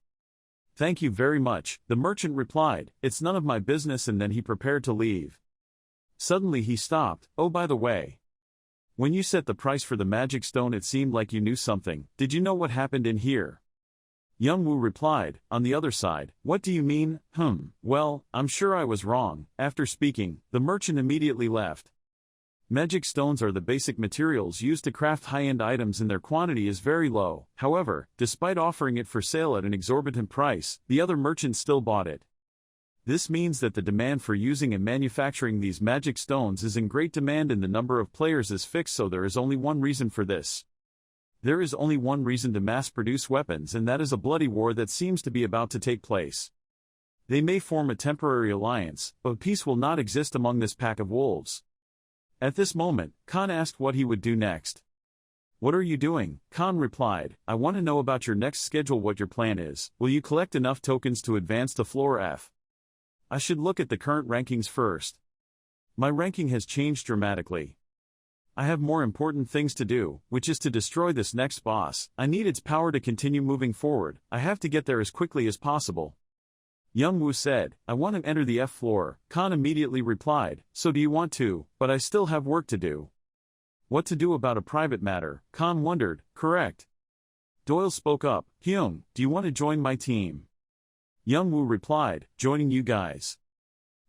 Thank you very much, the merchant replied. It's none of my business, and then he prepared to leave. Suddenly he stopped. Oh, by the way. When you set the price for the magic stone it seemed like you knew something. Did you know what happened in here? Youngwoo replied, on the other side, what do you mean? Well, I'm sure I was wrong. After speaking, the merchant immediately left. Magic stones are the basic materials used to craft high-end items, and their quantity is very low. However, despite offering it for sale at an exorbitant price, the other merchants still bought it. This means that the demand for using and manufacturing these magic stones is in great demand, and the number of players is fixed, so there is only one reason for this. There is only one reason to mass-produce weapons, and that is a bloody war that seems to be about to take place. They may form a temporary alliance, but peace will not exist among this pack of wolves. At this moment, Khan asked what he would do next. What are you doing? Khan replied, I want to know about your next schedule, what your plan is. Will you collect enough tokens to advance to floor F? I should look at the current rankings first. My ranking has changed dramatically. I have more important things to do, which is to destroy this next boss. I need its power to continue moving forward. I have to get there as quickly as possible. Youngwoo said, I want to enter the F floor. Khan immediately replied, so do you want to, but I still have work to do. What to do about a private matter? Khan wondered, correct. Doyle spoke up, Hyung, do you want to join my team? Youngwoo replied, joining you guys.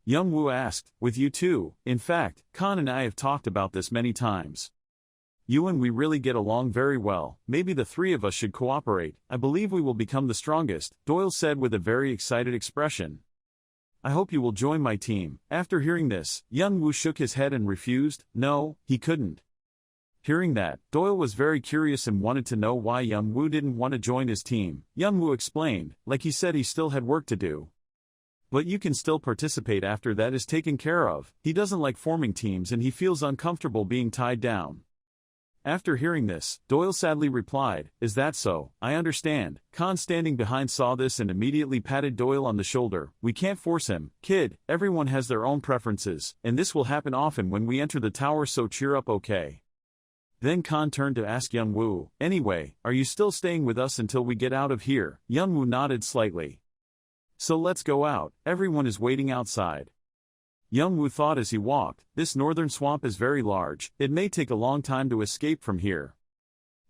Youngwoo asked, with you too? In fact, Khan and I have talked about this many times. You and we really get along very well. Maybe the 3 of us should cooperate. I believe we will become the strongest, Doyle said with a very excited expression. I hope you will join my team. After hearing this, Youngwoo shook his head and refused. No, he couldn't. Hearing that, Doyle was very curious and wanted to know why Youngwoo didn't want to join his team. Youngwoo explained, like he said, he still had work to do. But you can still participate after that is taken care of. He doesn't like forming teams and he feels uncomfortable being tied down. After hearing this, Doyle sadly replied, is that so? I understand. Khan standing behind saw this and immediately patted Doyle on the shoulder. We can't force him, kid, everyone has their own preferences, and this will happen often when we enter the tower, so cheer up, okay? Then Khan turned to ask Youngwoo, anyway, are you still staying with us until we get out of here? Youngwoo nodded slightly. So let's go out, everyone is waiting outside. Youngwoo thought as he walked, this northern swamp is very large, it may take a long time to escape from here.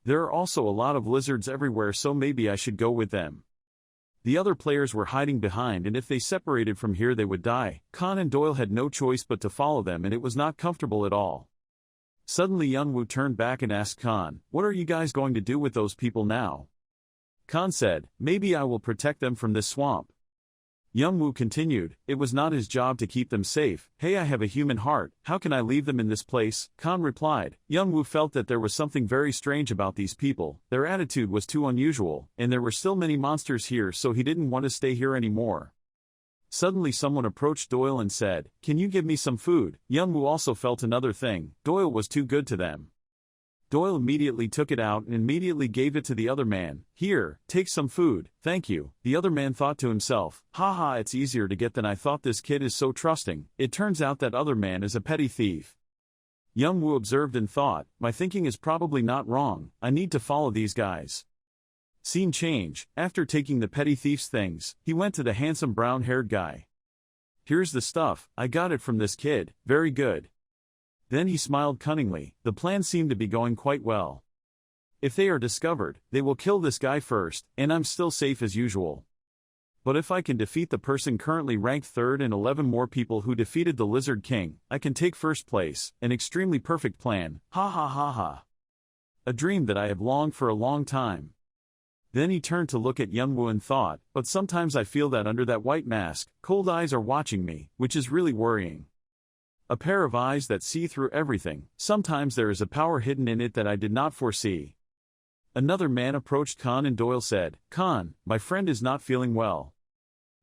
There are also a lot of lizards everywhere, so maybe I should go with them. The other players were hiding behind, and if they separated from here they would die. Khan and Doyle had no choice but to follow them, and it was not comfortable at all. Suddenly Youngwoo turned back and asked Khan, what are you guys going to do with those people now? Khan said, maybe I will protect them from this swamp. Youngwoo continued, it was not his job to keep them safe. Hey, I have a human heart, how can I leave them in this place? Khan replied. Youngwoo felt that there was something very strange about these people, their attitude was too unusual, and there were still many monsters here, so he didn't want to stay here anymore. Suddenly someone approached Doyle and said, can you give me some food? Youngwoo also felt another thing, Doyle was too good to them. Doyle immediately took it out and immediately gave it to the other man. Here, take some food, thank you. The other man thought to himself, haha, it's easier to get than I thought, this kid is so trusting. It turns out that other man is a petty thief. Youngwoo observed and thought, my thinking is probably not wrong, I need to follow these guys. Scene change. After taking the petty thief's things, he went to the handsome brown-haired guy. "Here's the stuff, I got it from this kid, very good." Then he smiled cunningly. The plan seemed to be going quite well. If they are discovered, they will kill this guy first, and I'm still safe as usual. But if I can defeat the person currently ranked third and 11 more people who defeated the Lizard King, I can take first place. An extremely perfect plan, ha ha ha ha. A dream that I have longed for a long time. Then he turned to look at Youngwoo and thought, but sometimes I feel that under that white mask, cold eyes are watching me, which is really worrying. A pair of eyes that see through everything. Sometimes there is a power hidden in it that I did not foresee. Another man approached Khan and Doyle said, "Khan, my friend is not feeling well.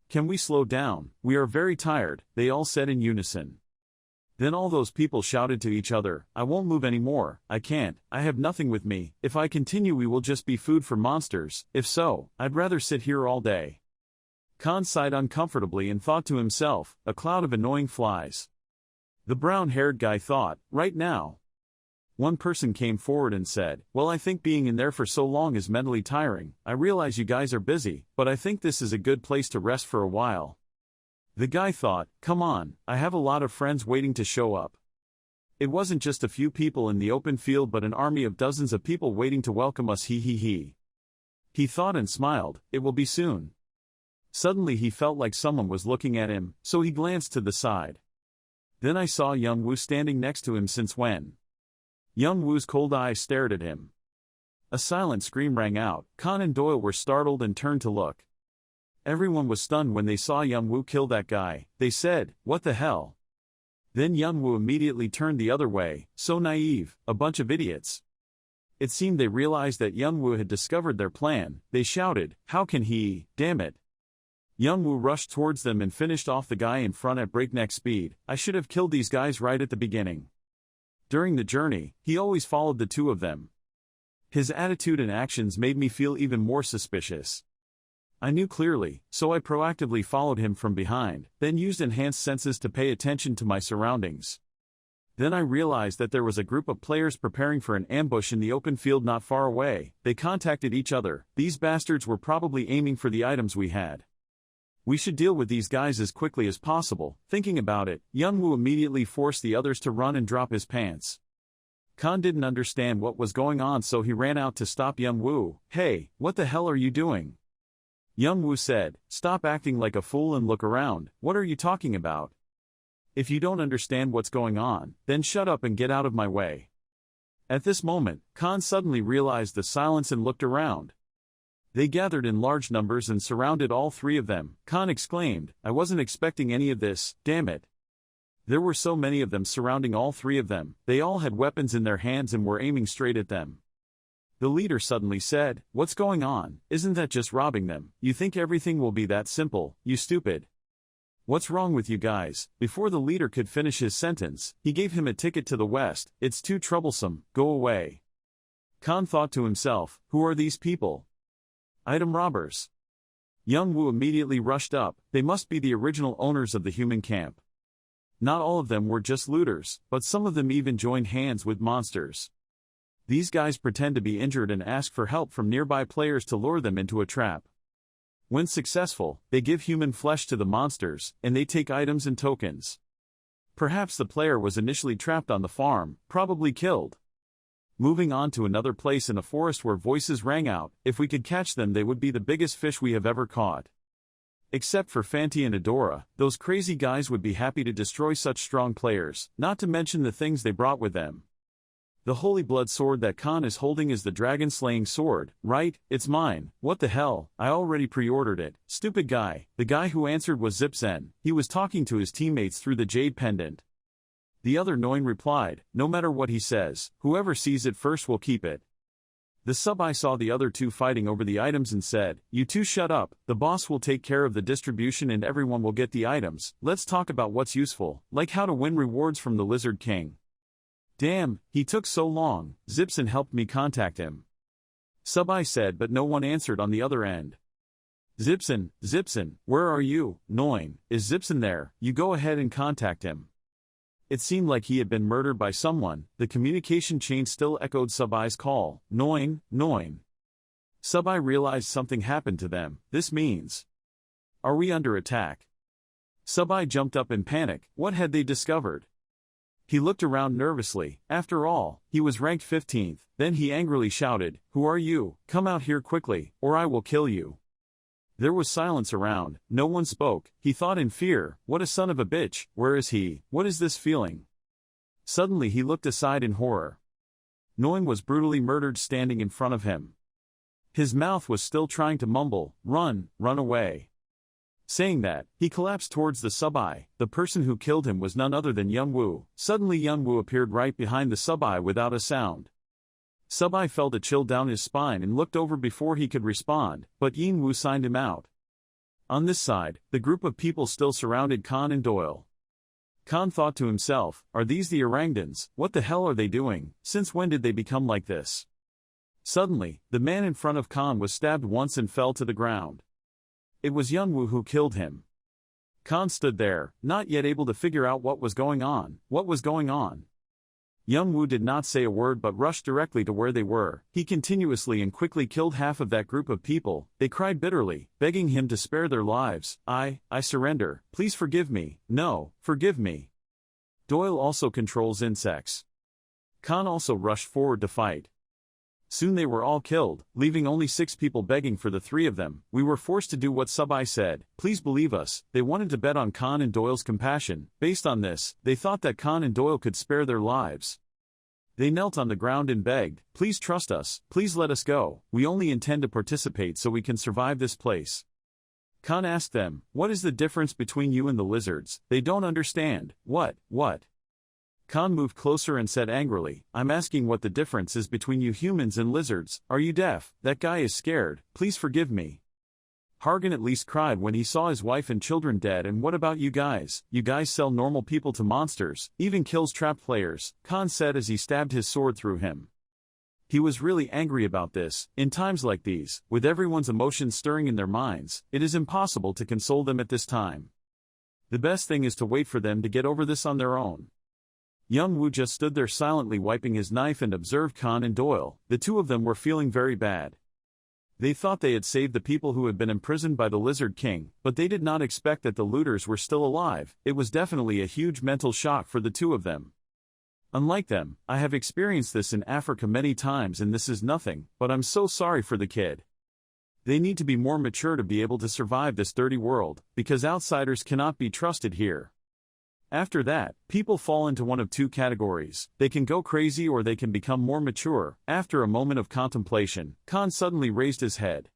Can we slow down? We are very tired," they all said in unison. Then all those people shouted to each other, "I won't move anymore, I can't, I have nothing with me, if I continue we will just be food for monsters, if so, I'd rather sit here all day." Khan sighed uncomfortably and thought to himself, a cloud of annoying flies. The brown-haired guy thought, right now. One person came forward and said, "Well, I think being in there for so long is mentally tiring. I realize you guys are busy, but I think this is a good place to rest for a while." The guy thought, come on, I have a lot of friends waiting to show up. It wasn't just a few people in the open field but an army of dozens of people waiting to welcome us, he. He thought and smiled, it will be soon. Suddenly he felt like someone was looking at him, so he glanced to the side. Then I saw Youngwoo standing next to him. Since when? Youngwoo's cold eyes stared at him. A silent scream rang out. Khan and Doyle were startled and turned to look. Everyone was stunned when they saw Youngwoo kill that guy. They said, "What the hell?" Then Youngwoo immediately turned the other way. So naive, a bunch of idiots. It seemed they realized that Youngwoo had discovered their plan. They shouted, "How can he, damn it!" Youngwoo rushed towards them and finished off the guy in front at breakneck speed. I should have killed these guys right at the beginning. During the journey, he always followed the two of them. His attitude and actions made me feel even more suspicious. I knew clearly, so I proactively followed him from behind, then used enhanced senses to pay attention to my surroundings. Then I realized that there was a group of players preparing for an ambush in the open field not far away. They contacted each other. These bastards were probably aiming for the items we had. We should deal with these guys as quickly as possible. Thinking about it, Youngwoo immediately forced the others to run and drop his pants. Khan didn't understand what was going on, so he ran out to stop Youngwoo. "Hey, what the hell are you doing?" Youngwoo said, "Stop acting like a fool and look around. What are you talking about? If you don't understand what's going on, then shut up and get out of my way." At this moment, Khan suddenly realized the silence and looked around. They gathered in large numbers and surrounded all three of them. Khan exclaimed, "I wasn't expecting any of this, damn it." There were so many of them surrounding all three of them. They all had weapons in their hands and were aiming straight at them. The leader suddenly said, "What's going on? Isn't that just robbing them? You think everything will be that simple, you stupid? What's wrong with you guys?" Before the leader could finish his sentence, he gave him a ticket to the west. "It's too troublesome, go away." Khan thought to himself, who are these people? Item robbers. Youngwoo immediately rushed up. They must be the original owners of the human camp. Not all of them were just looters, but some of them even joined hands with monsters. These guys pretend to be injured and ask for help from nearby players to lure them into a trap. When successful, they give human flesh to the monsters, and they take items and tokens. Perhaps the player was initially trapped on the farm, probably killed. Moving on to another place in a forest where voices rang out, "If we could catch them they would be the biggest fish we have ever caught." Except for Fanti and Adora, those crazy guys would be happy to destroy such strong players, not to mention the things they brought with them. The holy blood sword that Khan is holding is the dragon-slaying sword, right? It's mine. What the hell, I already pre-ordered it. Stupid guy. The guy who answered was Zipzen. He was talking to his teammates through the jade pendant. The other Noin replied, "No matter what he says, whoever sees it first will keep it." The sub-I saw the other two fighting over the items and said, "You two shut up, the boss will take care of the distribution and everyone will get the items. Let's talk about what's useful, like how to win rewards from the Lizard King." "Damn, he took so long." Zipson helped me contact him. Sub-I said, but no one answered on the other end. Zipson, where are you? Noin, is Zipson there? You go ahead and contact him." It seemed like he had been murdered by someone. The communication chain still echoed Sub-I's call. Noin. Subai realized something happened to them. This means, are we under attack? Subai jumped up in panic. What had they discovered? He looked around nervously. After all, he was ranked 15th. Then he angrily shouted, "Who are you? Come out here quickly, or I will kill you." There was silence around. No one spoke. He thought in fear, what a son of a bitch. Where is he? What is this feeling? Suddenly he looked aside in horror. Nguyen was brutally murdered standing in front of him. His mouth was still trying to mumble, "Run, run away." Saying that, he collapsed towards the Subai. The person who killed him was none other than Youngwoo. Suddenly Youngwoo appeared right behind the Subai without a sound. Subai felt a chill down his spine and looked over before he could respond, but Youngwoo signed him out. On this side, the group of people still surrounded Khan and Doyle. Khan thought to himself, are these the orangutans? What the hell are they doing? Since when did they become like this? Suddenly, the man in front of Khan was stabbed once and fell to the ground. It was Youngwoo who killed him. Khan stood there, not yet able to figure out what was going on. What was going on? Youngwoo did not say a word but rushed directly to where they were. He continuously and quickly killed half of that group of people. They cried bitterly, begging him to spare their lives. I surrender. Please forgive me. No, forgive me. Doyle also controls insects. Khan also rushed forward to fight. Soon they were all killed, leaving only 6 people begging for the 3 of them. We were forced to do what Subai said. Please believe us. They wanted to bet on Khan and Doyle's compassion. Based on this, they thought that Khan and Doyle could spare their lives. They knelt on the ground and begged, "Please trust us. Please let us go. We only intend to participate so we can survive this place." Khan asked them, "What is the difference between you and the lizards? They don't understand." What? Khan moved closer and said angrily, "I'm asking what the difference is between you humans and lizards. Are you deaf? That guy is scared. Please forgive me." Hargan at least cried when he saw his wife and children dead. And what about you guys? You guys sell normal people to monsters, even kills trapped players, Khan said as he stabbed his sword through him. He was really angry about this. In times like these, with everyone's emotions stirring in their minds, it is impossible to console them at this time. The best thing is to wait for them to get over this on their own. Youngwoo just stood there silently wiping his knife and observed Khan and Doyle. The 2 of them were feeling very bad. They thought they had saved the people who had been imprisoned by the Lizard King, but they did not expect that the looters were still alive. It was definitely a huge mental shock for the 2 of them. Unlike them, I have experienced this in Africa many times and this is nothing, but I'm so sorry for the kid. They need to be more mature to be able to survive this dirty world, because outsiders cannot be trusted here. After that, people fall into one of 2 categories. They can go crazy or they can become more mature. After a moment of contemplation, Khan suddenly raised his head.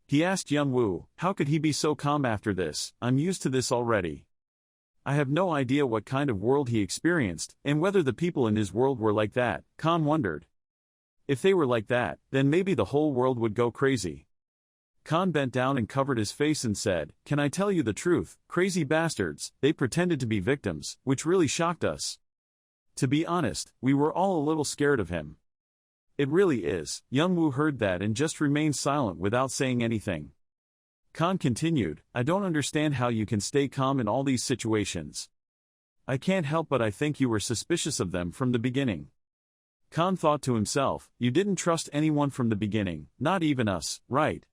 He asked Youngwoo, how could he be so calm after this? I'm used to this already. I have no idea what kind of world he experienced, and whether the people in his world were like that, Khan wondered. If they were like that, then maybe the whole world would go crazy. Khan bent down and covered his face and said, "Can I tell you the truth? Crazy bastards, they pretended to be victims, which really shocked us. To be honest, we were all a little scared of him." It really is. Youngwoo heard that and just remained silent without saying anything. Khan continued, "I don't understand how you can stay calm in all these situations. I can't help but I think you were suspicious of them from the beginning." Khan thought to himself, "You didn't trust anyone from the beginning, not even us, right?"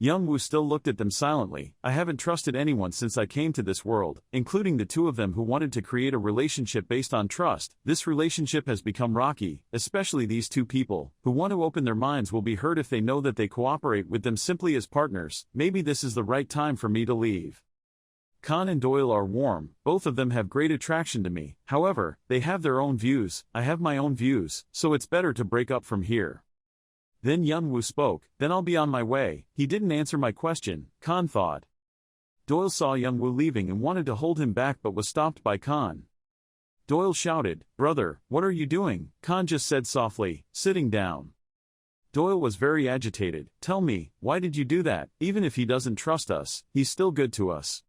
Youngwoo still looked at them silently. "I haven't trusted anyone since I came to this world, including the 2 of them who wanted to create a relationship based on trust. This relationship has become rocky, especially these 2 people, who want to open their minds will be hurt if they know that they cooperate with them simply as partners. Maybe this is the right time for me to leave. Khan and Doyle are warm, both of them have great attraction to me, however, they have their own views, I have my own views, so it's better to break up from here." Then Youngwoo spoke, "Then I'll be on my way." He didn't answer my question, Khan thought. Doyle saw Youngwoo leaving and wanted to hold him back but was stopped by Khan. Doyle shouted, "Brother, what are you doing?" Khan just said softly, "Sitting down." Doyle was very agitated. "Tell me, why did you do that? Even if he doesn't trust us, he's still good to us."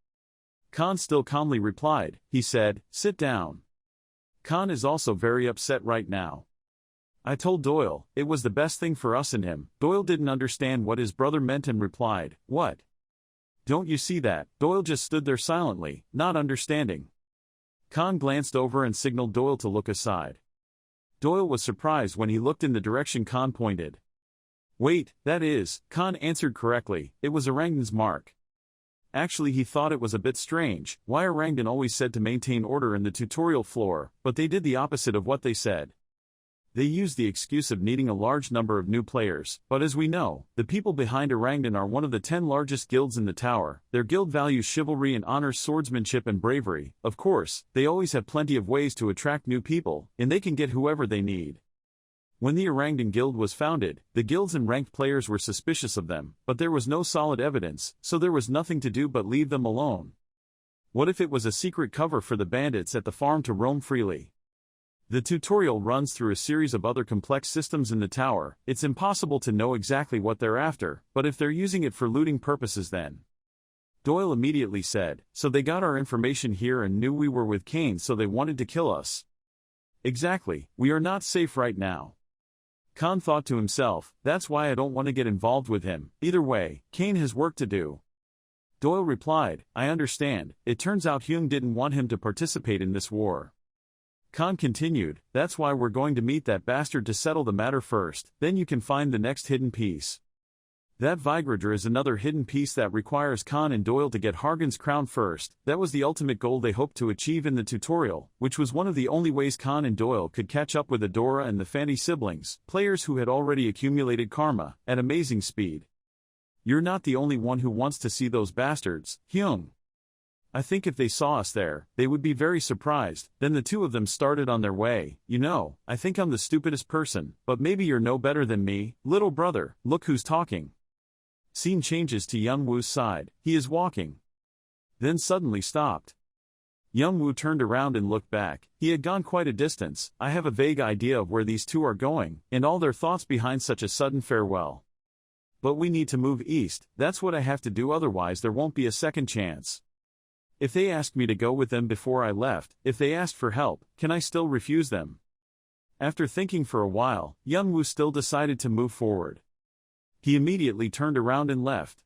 Khan still calmly replied. He said, "Sit down." Khan is also very upset right now. I told Doyle, it was the best thing for us and him. Doyle didn't understand what his brother meant and replied, "What? Don't you see that?" Doyle just stood there silently, not understanding. Khan glanced over and signaled Doyle to look aside. Doyle was surprised when he looked in the direction Khan pointed. Wait, that is, Khan answered correctly, it was Orangutan's mark. Actually he thought it was a bit strange, why Orangutan always said to maintain order in the tutorial floor, but they did the opposite of what they said. They used the excuse of needing a large number of new players, but as we know, the people behind Orangutan are one of the 10 largest guilds in the tower. Their guild values chivalry and honors swordsmanship and bravery. Of course, they always have plenty of ways to attract new people, and they can get whoever they need. When the Orangutan Guild was founded, the guilds and ranked players were suspicious of them, but there was no solid evidence, so there was nothing to do but leave them alone. What if it was a secret cover for the bandits at the farm to roam freely? The tutorial runs through a series of other complex systems in the tower. It's impossible to know exactly what they're after, but if they're using it for looting purposes then. Doyle immediately said, so they got our information here and knew we were with Kane, so they wanted to kill us. Exactly, we are not safe right now. Khan thought to himself, that's why I don't want to get involved with him. Either way, Kane has work to do. Doyle replied, I understand. It turns out Hyung didn't want him to participate in this war. Khan continued, that's why we're going to meet that bastard to settle the matter first, then you can find the next hidden piece. That Vigradra is another hidden piece that requires Khan and Doyle to get Hargan's crown first. That was the ultimate goal they hoped to achieve in the tutorial, which was one of the only ways Khan and Doyle could catch up with Adora and the Fanny siblings, players who had already accumulated karma, at amazing speed. You're not the only one who wants to see those bastards, Hyung. I think if they saw us there, they would be very surprised. Then the two of them started on their way. You know, I think I'm the stupidest person, but maybe you're no better than me. Little brother, look who's talking. Scene changes to Young Woo's side. He is walking. Then suddenly stopped. Young Woo turned around and looked back. He had gone quite a distance. I have a vague idea of where these two are going, and all their thoughts behind such a sudden farewell. But we need to move east. That's what I have to do, otherwise there won't be a second chance. If they asked me to go with them before I left, if they asked for help, can I still refuse them? After thinking for a while, Young Woo still decided to move forward. He immediately turned around and left.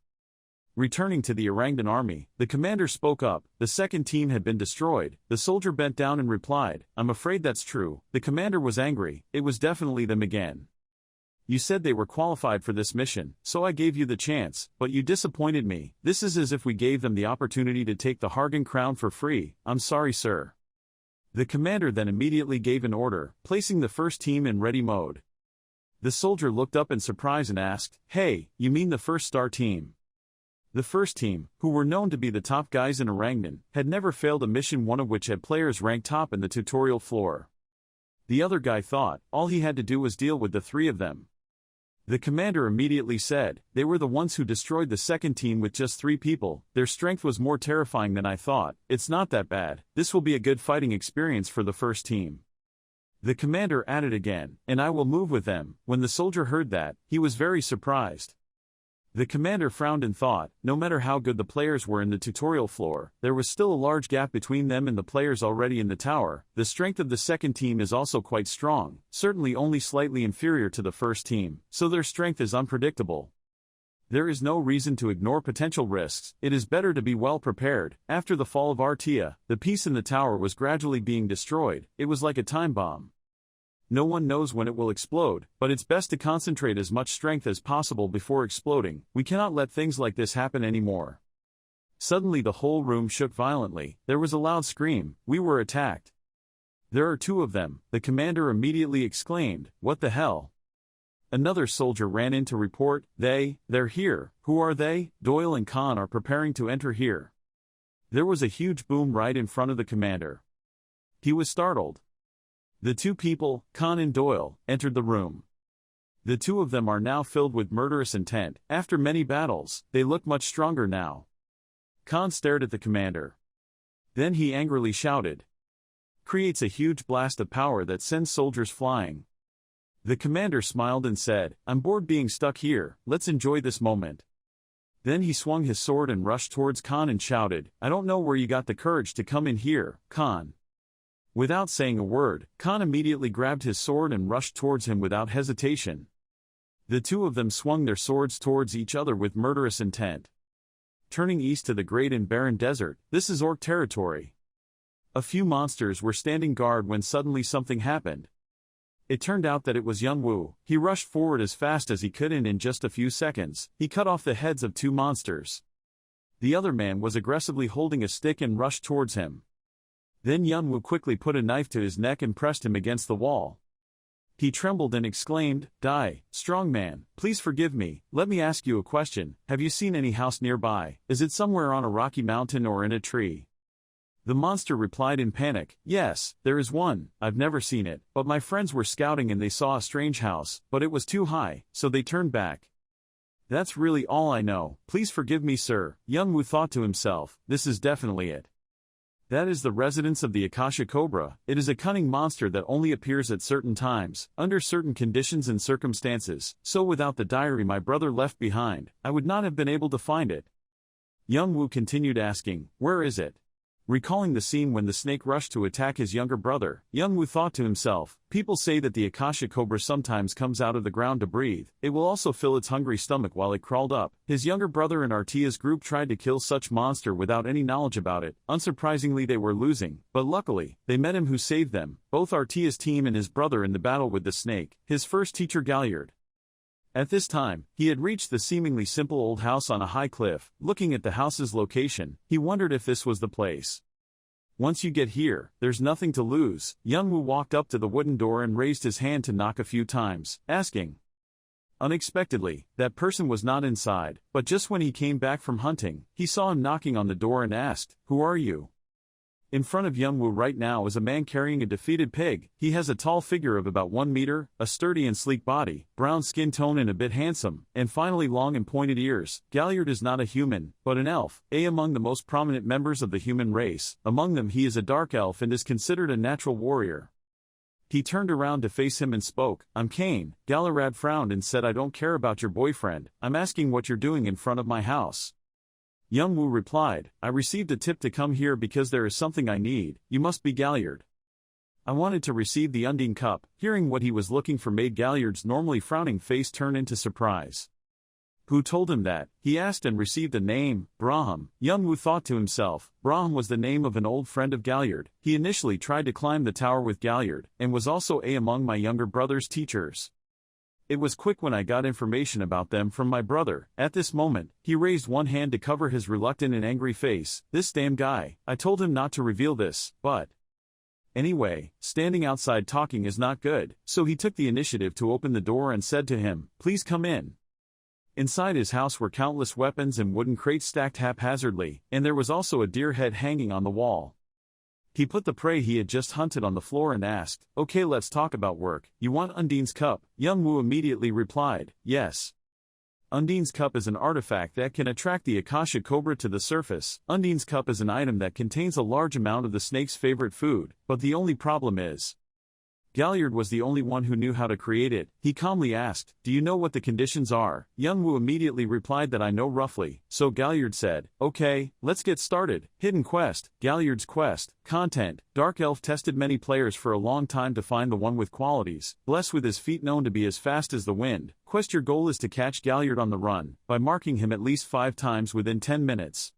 Returning to the Orangutan army, the commander spoke up. The second team had been destroyed. The soldier bent down and replied, I'm afraid that's true. The commander was angry. It was definitely them again. You said they were qualified for this mission, so I gave you the chance, but you disappointed me. This is as if we gave them the opportunity to take the Hargan crown for free. I'm sorry, sir. The commander then immediately gave an order, placing the first team in ready mode. The soldier looked up in surprise and asked, Hey, you mean the first star team? The first team, who were known to be the top guys in Orangutan, had never failed a mission, one of which had players ranked top in the tutorial floor. The other guy thought, all he had to do was deal with the three of them. The commander immediately said, they were the ones who destroyed the second team with just 3 people. Their strength was more terrifying than I thought. It's not that bad. This will be a good fighting experience for the first team. The commander added again, and I will move with them. When the soldier heard that, he was very surprised. The commander frowned and thought, no matter how good the players were in the tutorial floor, there was still a large gap between them and the players already in the tower. The strength of the second team is also quite strong, certainly only slightly inferior to the first team, so their strength is unpredictable. There is no reason to ignore potential risks. It is better to be well prepared. After the fall of Artia, the peace in the tower was gradually being destroyed. It was like a time bomb. No one knows when it will explode, but it's best to concentrate as much strength as possible before exploding. We cannot let things like this happen anymore. Suddenly the whole room shook violently. There was a loud scream. We were attacked. There are 2 of them, the commander immediately exclaimed. What the hell? Another soldier ran in to report, they're here. Who are they? Doyle and Khan are preparing to enter here. There was a huge boom right in front of the commander. He was startled. The 2 people, Khan and Doyle, entered the room. The 2 of them are now filled with murderous intent. After many battles, they look much stronger now. Khan stared at the commander. Then he angrily shouted. Creates a huge blast of power that sends soldiers flying. The commander smiled and said, I'm bored being stuck here, let's enjoy this moment. Then he swung his sword and rushed towards Khan and shouted, I don't know where you got the courage to come in here, Khan. Without saying a word, Khan immediately grabbed his sword and rushed towards him without hesitation. The 2 of them swung their swords towards each other with murderous intent. Turning east to the great and barren desert, this is Orc territory. A few monsters were standing guard when suddenly something happened. It turned out that it was Youngwoo. He rushed forward as fast as he could and in just a few seconds, he cut off the heads of 2 monsters. The other man was aggressively holding a stick and rushed towards him. Then Youngwoo quickly put a knife to his neck and pressed him against the wall. He trembled and exclaimed, "Die, strong man, please forgive me. Let me ask you a question. Have you seen any house nearby? Is it somewhere on a rocky mountain or in a tree?" The monster replied in panic, "Yes, there is one. I've never seen it, but my friends were scouting and they saw a strange house, but it was too high, so they turned back. That's really all I know. Please forgive me, sir." Youngwoo thought to himself, "This is definitely it. That is the residence of the Akasha Cobra. It is a cunning monster that only appears at certain times, under certain conditions and circumstances, so without the diary my brother left behind, I would not have been able to find it." Youngwoo continued asking, "Where is it?" Recalling the scene when the snake rushed to attack his younger brother, Youngwoo thought to himself, "People say that the Akasha Cobra sometimes comes out of the ground to breathe. It will also fill its hungry stomach while it crawled up." His younger brother and Artia's group tried to kill such monster without any knowledge about it. Unsurprisingly, they were losing, but luckily, they met him who saved them, both Artia's team and his brother in the battle with the snake, his first teacher Gallard. At this time, he had reached the seemingly simple old house on a high cliff. Looking at the house's location, he wondered if this was the place. Once you get here, there's nothing to lose. Youngwoo walked up to the wooden door and raised his hand to knock a few times, asking. Unexpectedly, that person was not inside, but just when he came back from hunting, he saw him knocking on the door and asked, "Who are you?" In front of Youngwoo right now is a man carrying a defeated pig. He has a tall figure of about 1 meter, a sturdy and sleek body, brown skin tone and a bit handsome, and finally long and pointed ears. Gallard is not a human, but an elf, among the most prominent members of the human race. Among them he is a dark elf and is considered a natural warrior. He turned around to face him and spoke, "I'm Kane." Gallard frowned and said, "I don't care about your boyfriend, I'm asking what you're doing in front of my house." Youngwoo replied, "I received a tip to come here because there is something I need. You must be Gallard." I wanted to receive the Undine Cup. Hearing what he was looking for made Gallard's normally frowning face turn into surprise. Who told him that? He asked and received a name, Braham. Youngwoo thought to himself, Braham was the name of an old friend of Gallard. He initially tried to climb the tower with Gallard, and was also among my younger brother's teachers. It was quick when I got information about them from my brother. At this moment, he raised one hand to cover his reluctant and angry face. "This damn guy. I told him not to reveal this, but anyway, standing outside talking is not good," so he took the initiative to open the door and said to him, "Please come in." Inside his house were countless weapons and wooden crates stacked haphazardly, and there was also a deer head hanging on the wall. He put the prey he had just hunted on the floor and asked, "Okay, let's talk about work. You want Undine's Cup?" Youngwoo immediately replied, "Yes." Undine's Cup is an artifact that can attract the Akasha Cobra to the surface. Undine's Cup is an item that contains a large amount of the snake's favorite food, but the only problem is, Gallard was the only one who knew how to create it. He calmly asked, "Do you know what the conditions are?" Youngwoo immediately replied that I know roughly, so Gallard said, "Okay, let's get started." Hidden Quest. Gallard's quest. Content. Dark Elf tested many players for a long time to find the one with qualities, blessed with his feet known to be as fast as the wind. Quest. Your goal is to catch Gallard on the run, by marking him at least 5 times within 10 minutes.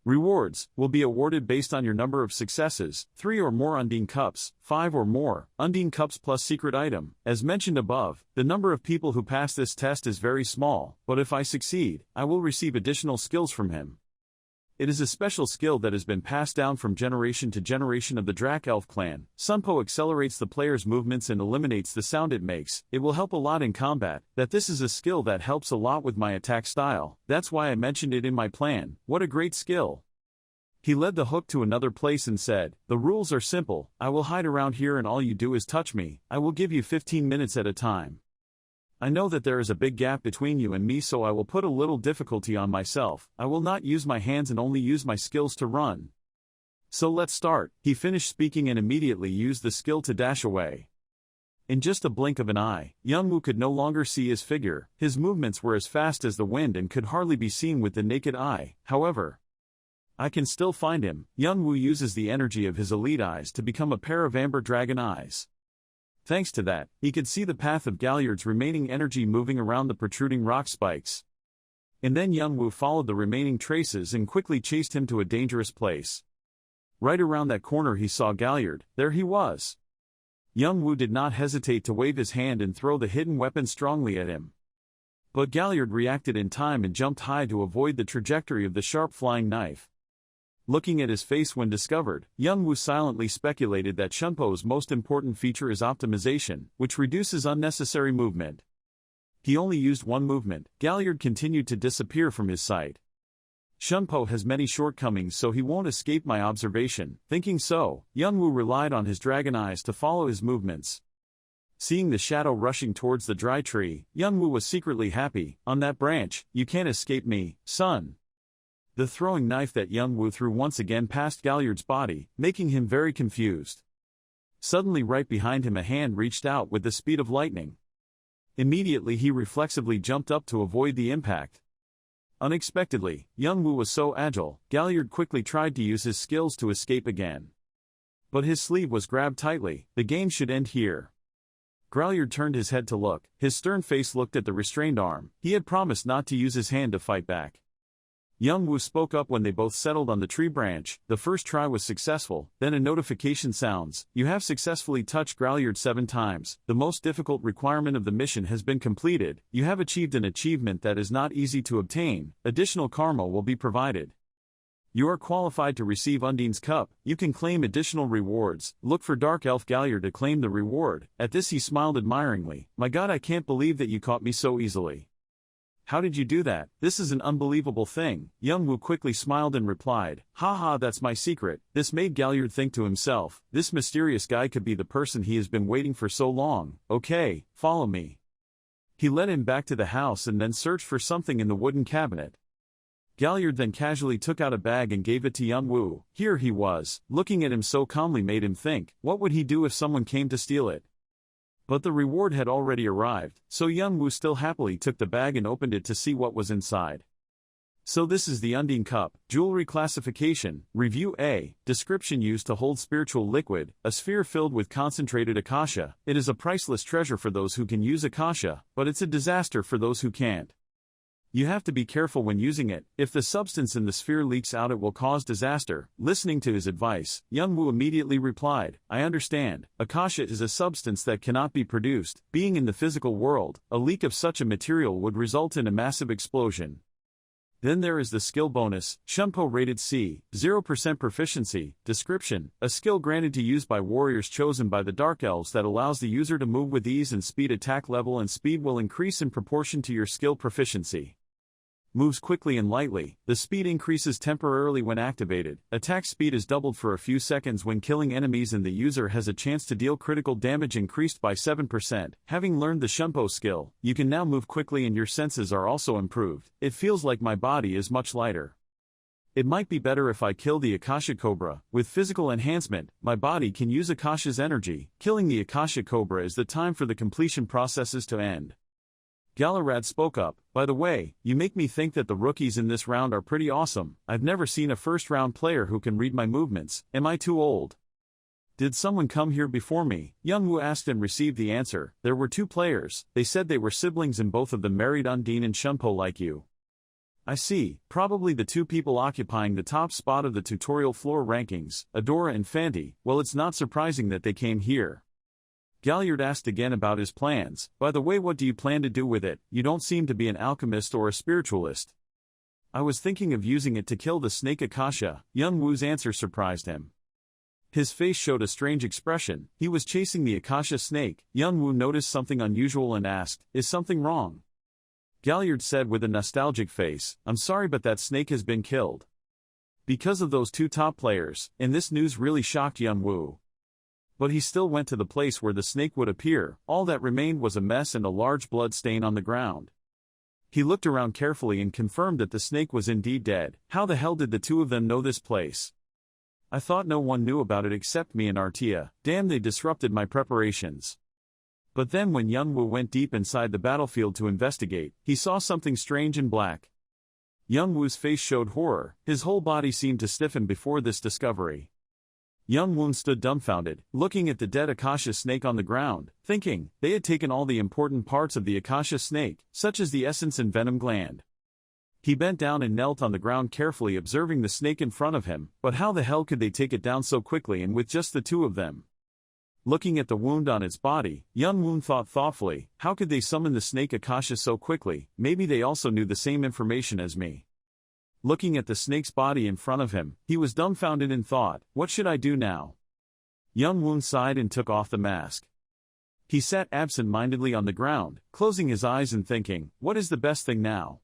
Rewards will be awarded based on your number of successes, 3 or more Undine Cups, 5 or more Undine Cups plus secret item. As mentioned above, the number of people who pass this test is very small, but if I succeed, I will receive additional skills from him. It is a special skill that has been passed down from generation to generation of the Drac Elf clan. Sunpo accelerates the player's movements and eliminates the sound it makes. It will help a lot in combat. That this is a skill that helps a lot with my attack style. That's why I mentioned it in my plan. What a great skill. He led the hook to another place and said, "The rules are simple. I will hide around here and all you do is touch me. I will give you 15 minutes at a time. I know that there is a big gap between you and me, so I will put a little difficulty on myself. I will not use my hands and only use my skills to run. So let's start." He finished speaking and immediately used the skill to dash away. In just a blink of an eye, Youngwoo could no longer see his figure. His movements were as fast as the wind and could hardly be seen with the naked eye. However, I can still find him. Youngwoo uses the energy of his elite eyes to become a pair of amber dragon eyes. Thanks to that, he could see the path of Gallard's remaining energy moving around the protruding rock spikes. And then Youngwoo followed the remaining traces and quickly chased him to a dangerous place. Right around that corner he saw Gallard. There he was. Young Woo did not hesitate to wave his hand and throw the hidden weapon strongly at him. But Gallard reacted in time and jumped high to avoid the trajectory of the sharp flying knife. Looking at his face when discovered, Young Woo silently speculated that Shunpo's most important feature is optimization, which reduces unnecessary movement. He only used one movement. Gallard continued to disappear from his sight. Shunpo has many shortcomings, so he won't escape my observation. Thinking so, Young Woo relied on his dragon eyes to follow his movements. Seeing the shadow rushing towards the dry tree, Young Woo was secretly happy. On that branch, you can't escape me, son. The throwing knife that Young Woo threw once again passed Gallard's body, making him very confused. Suddenly right behind him a hand reached out with the speed of lightning. Immediately he reflexively jumped up to avoid the impact. Unexpectedly, Young Woo was so agile, Gallard quickly tried to use his skills to escape again. But his sleeve was grabbed tightly. The game should end here. Gallard turned his head to look. His stern face looked at the restrained arm. He had promised not to use his hand to fight back. Young Woo spoke up when they both settled on the tree branch. The first try was successful, then a notification sounds. You have successfully touched Gallard 7 times. The most difficult requirement of the mission has been completed. You have achieved an achievement that is not easy to obtain. Additional karma will be provided. You are qualified to receive Undine's Cup. You can claim additional rewards. Look for Dark Elf Gallard to claim the reward. At this he smiled admiringly. My God, I can't believe that you caught me so easily. How did you do that? This is an unbelievable thing. Young Woo quickly smiled and replied, haha, that's my secret. This made Gallard think to himself, this mysterious guy could be the person he has been waiting for so long. Okay, follow me. He led him back to the house and then searched for something in the wooden cabinet. Gallard then casually took out a bag and gave it to Young Woo. Here he was, looking at him so calmly made him think, what would he do if someone came to steal it? But the reward had already arrived, so Young Woo still happily took the bag and opened it to see what was inside. So this is the Undine Cup. Jewelry classification, Review A, description: used to hold spiritual liquid, a sphere filled with concentrated akasha. It is a priceless treasure for those who can use akasha, but it's a disaster for those who can't. You have to be careful when using it. If the substance in the sphere leaks out, it will cause disaster. Listening to his advice, Young Woo immediately replied, I understand. Akasha is a substance that cannot be produced. Being in the physical world, a leak of such a material would result in a massive explosion. Then there is the skill bonus, Shunpo rated C, 0% proficiency. Description: a skill granted to use by warriors chosen by the Dark Elves that allows the user to move with ease and speed. Attack level and speed will increase in proportion to your skill proficiency. Moves quickly and lightly. The speed increases temporarily when activated. Attack speed is doubled for a few seconds when killing enemies, and the user has a chance to deal critical damage increased by 7%. Having learned the Shunpo skill, you can now move quickly and your senses are also improved. It feels like my body is much lighter. It might be better if I kill the Akasha Cobra. With physical enhancement, my body can use Akasha's energy. Killing the Akasha Cobra is the time for the completion processes to end. Gallard spoke up, by the way, you make me think that the rookies in this round are pretty awesome. I've never seen a first-round player who can read my movements. Am I too old? Did someone come here before me? Young Woo asked and received the answer. There were 2 players. They said they were siblings and both of them married Undine and Shunpo like you. I see, probably the 2 people occupying the top spot of the tutorial floor rankings, Adora and Fanti. Well, it's not surprising that they came here. Gallard asked again about his plans. By the way, what do you plan to do with it? You don't seem to be an alchemist or a spiritualist. I was thinking of using it to kill the snake Akasha. Young Woo's answer surprised him. His face showed a strange expression. He was chasing the Akasha snake. Young Woo noticed something unusual and asked, is something wrong? Gallard said with a nostalgic face, I'm sorry, but that snake has been killed. Because of those 2 top players, and this news really shocked Young Woo. But he still went to the place where the snake would appear. All that remained was a mess and a large blood stain on the ground. He looked around carefully and confirmed that the snake was indeed dead. How the hell did the 2 of them know this place? I thought no one knew about it except me and Artia. Damn, they disrupted my preparations. But then when Young Woo went deep inside the battlefield to investigate, he saw something strange and black. Young Woo's face showed horror. His whole body seemed to stiffen before this discovery. Young Woo stood dumbfounded, looking at the dead Akasha snake on the ground, thinking, they had taken all the important parts of the Akasha snake, such as the essence and venom gland. He bent down and knelt on the ground carefully observing the snake in front of him, but how the hell could they take it down so quickly and with just the 2 of them? Looking at the wound on its body, young Woon thought thoughtfully, how could they summon the snake Akasha so quickly? Maybe they also knew the same information as me. Looking at the snake's body in front of him, he was dumbfounded and thought, what should I do now? Young Woon sighed and took off the mask. He sat absent-mindedly on the ground, closing his eyes and thinking, what is the best thing now?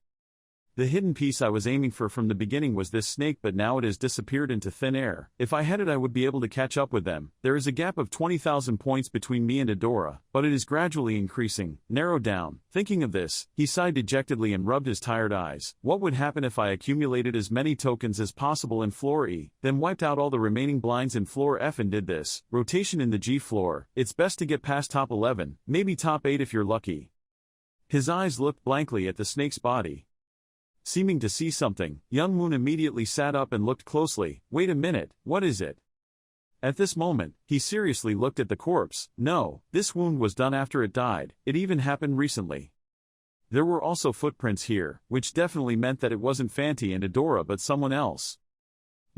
The hidden piece I was aiming for from the beginning was this snake, but now it has disappeared into thin air. If I had it, I would be able to catch up with them. There is a gap of 20,000 points between me and Adora, but it is gradually increasing, narrowed down. Thinking of this, he sighed dejectedly and rubbed his tired eyes. What would happen if I accumulated as many tokens as possible in floor E, then wiped out all the remaining blinds in floor F and did this? Rotation in the G floor. It's best to get past top 11, maybe top 8 if you're lucky. His eyes looked blankly at the snake's body. Seeming to see something, young Woon immediately sat up and looked closely. Wait a minute, what is it? At this moment, he seriously looked at the corpse. No, this wound was done after it died. It even happened recently. There were also footprints here, which definitely meant that it wasn't Fanti and Adora but someone else.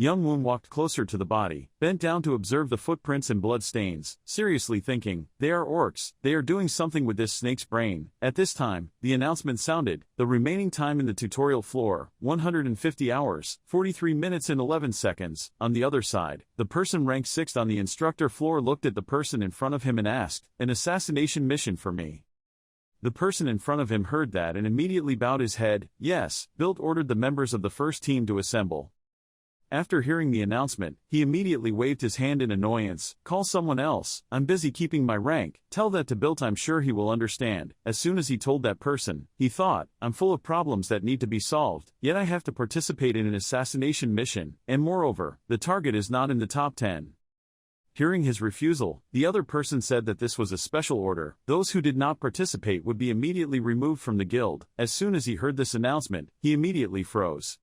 Young Woon walked closer to the body, bent down to observe the footprints and blood stains, seriously thinking, they are orcs, they are doing something with this snake's brain. At this time, the announcement sounded, the remaining time in the tutorial floor, 150 hours, 43 minutes and 11 seconds. On the other side, the person ranked 6th on the instructor floor looked at the person in front of him and asked, an assassination mission for me. The person in front of him heard that and immediately bowed his head. Yes, Bilt ordered the members of the first team to assemble. After hearing the announcement, he immediately waved his hand in annoyance. Call someone else, I'm busy keeping my rank. Tell that to Bilt, I'm sure he will understand. As soon as he told that person, he thought, I'm full of problems that need to be solved, yet I have to participate in an assassination mission, and moreover, the target is not in the top 10. Hearing his refusal, the other person said that this was a special order. Those who did not participate would be immediately removed from the guild. As soon as he heard this announcement, he immediately froze.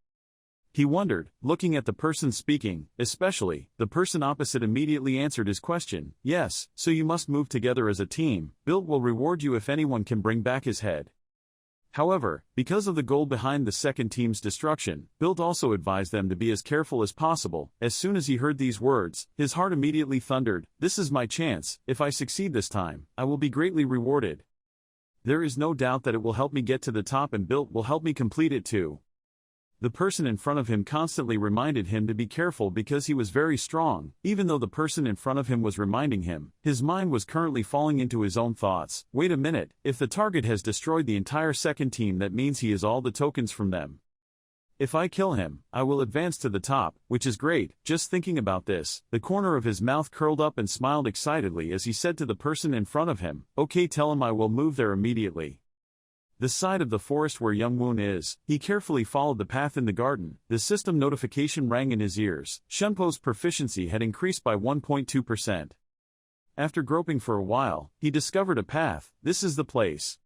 He wondered, looking at the person speaking, especially, the person opposite immediately answered his question. Yes, so you must move together as a team. Bilt will reward you if anyone can bring back his head. However, because of the goal behind the second team's destruction, Bilt also advised them to be as careful as possible. As soon as he heard these words, his heart immediately thundered. This is my chance. If I succeed this time, I will be greatly rewarded. There is no doubt that it will help me get to the top and Bilt will help me complete it too. The person in front of him constantly reminded him to be careful because he was very strong. Even though the person in front of him was reminding him, his mind was currently falling into his own thoughts. Wait a minute, if the target has destroyed the entire second team, that means he has all the tokens from them. If I kill him, I will advance to the top, which is great. Just thinking about this, the corner of his mouth curled up and smiled excitedly as he said to the person in front of him, okay, tell him I will move there immediately. The side of the forest where young Woon is, he carefully followed the path in the garden. The system notification rang in his ears. Shunpo's proficiency had increased by 1.2%. After groping for a while, he discovered a path. This is the place.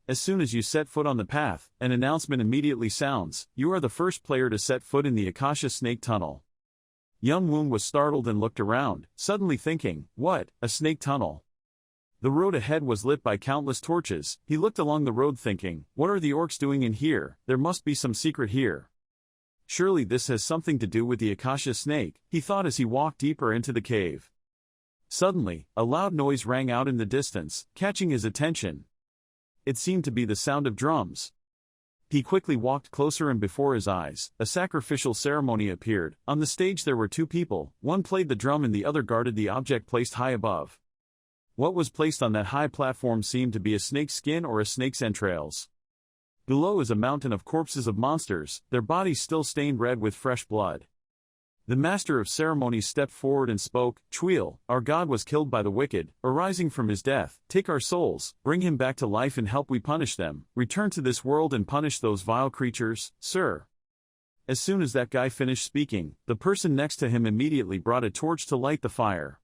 As soon as you set foot on the path, an announcement immediately sounds. You are the first player to set foot in the Akasha Snake Tunnel. Young Woon was startled and looked around, suddenly thinking, what, a snake tunnel? The road ahead was lit by countless torches. He looked along the road thinking, what are the orcs doing in here? There must be some secret here. Surely this has something to do with the Akasha snake, he thought as he walked deeper into the cave. Suddenly, a loud noise rang out in the distance, catching his attention. It seemed to be the sound of drums. He quickly walked closer and before his eyes, a sacrificial ceremony appeared. On the stage there were two people, one played the drum and the other guarded the object placed high above. What was placed on that high platform seemed to be a snake's skin or a snake's entrails. Below is a mountain of corpses of monsters, their bodies still stained red with fresh blood. The master of ceremonies stepped forward and spoke, Chweel, our god was killed by the wicked, arising from his death. Take our souls, bring him back to life and help we punish them. Return to this world and punish those vile creatures, sir. As soon as that guy finished speaking, the person next to him immediately brought a torch to light the fire.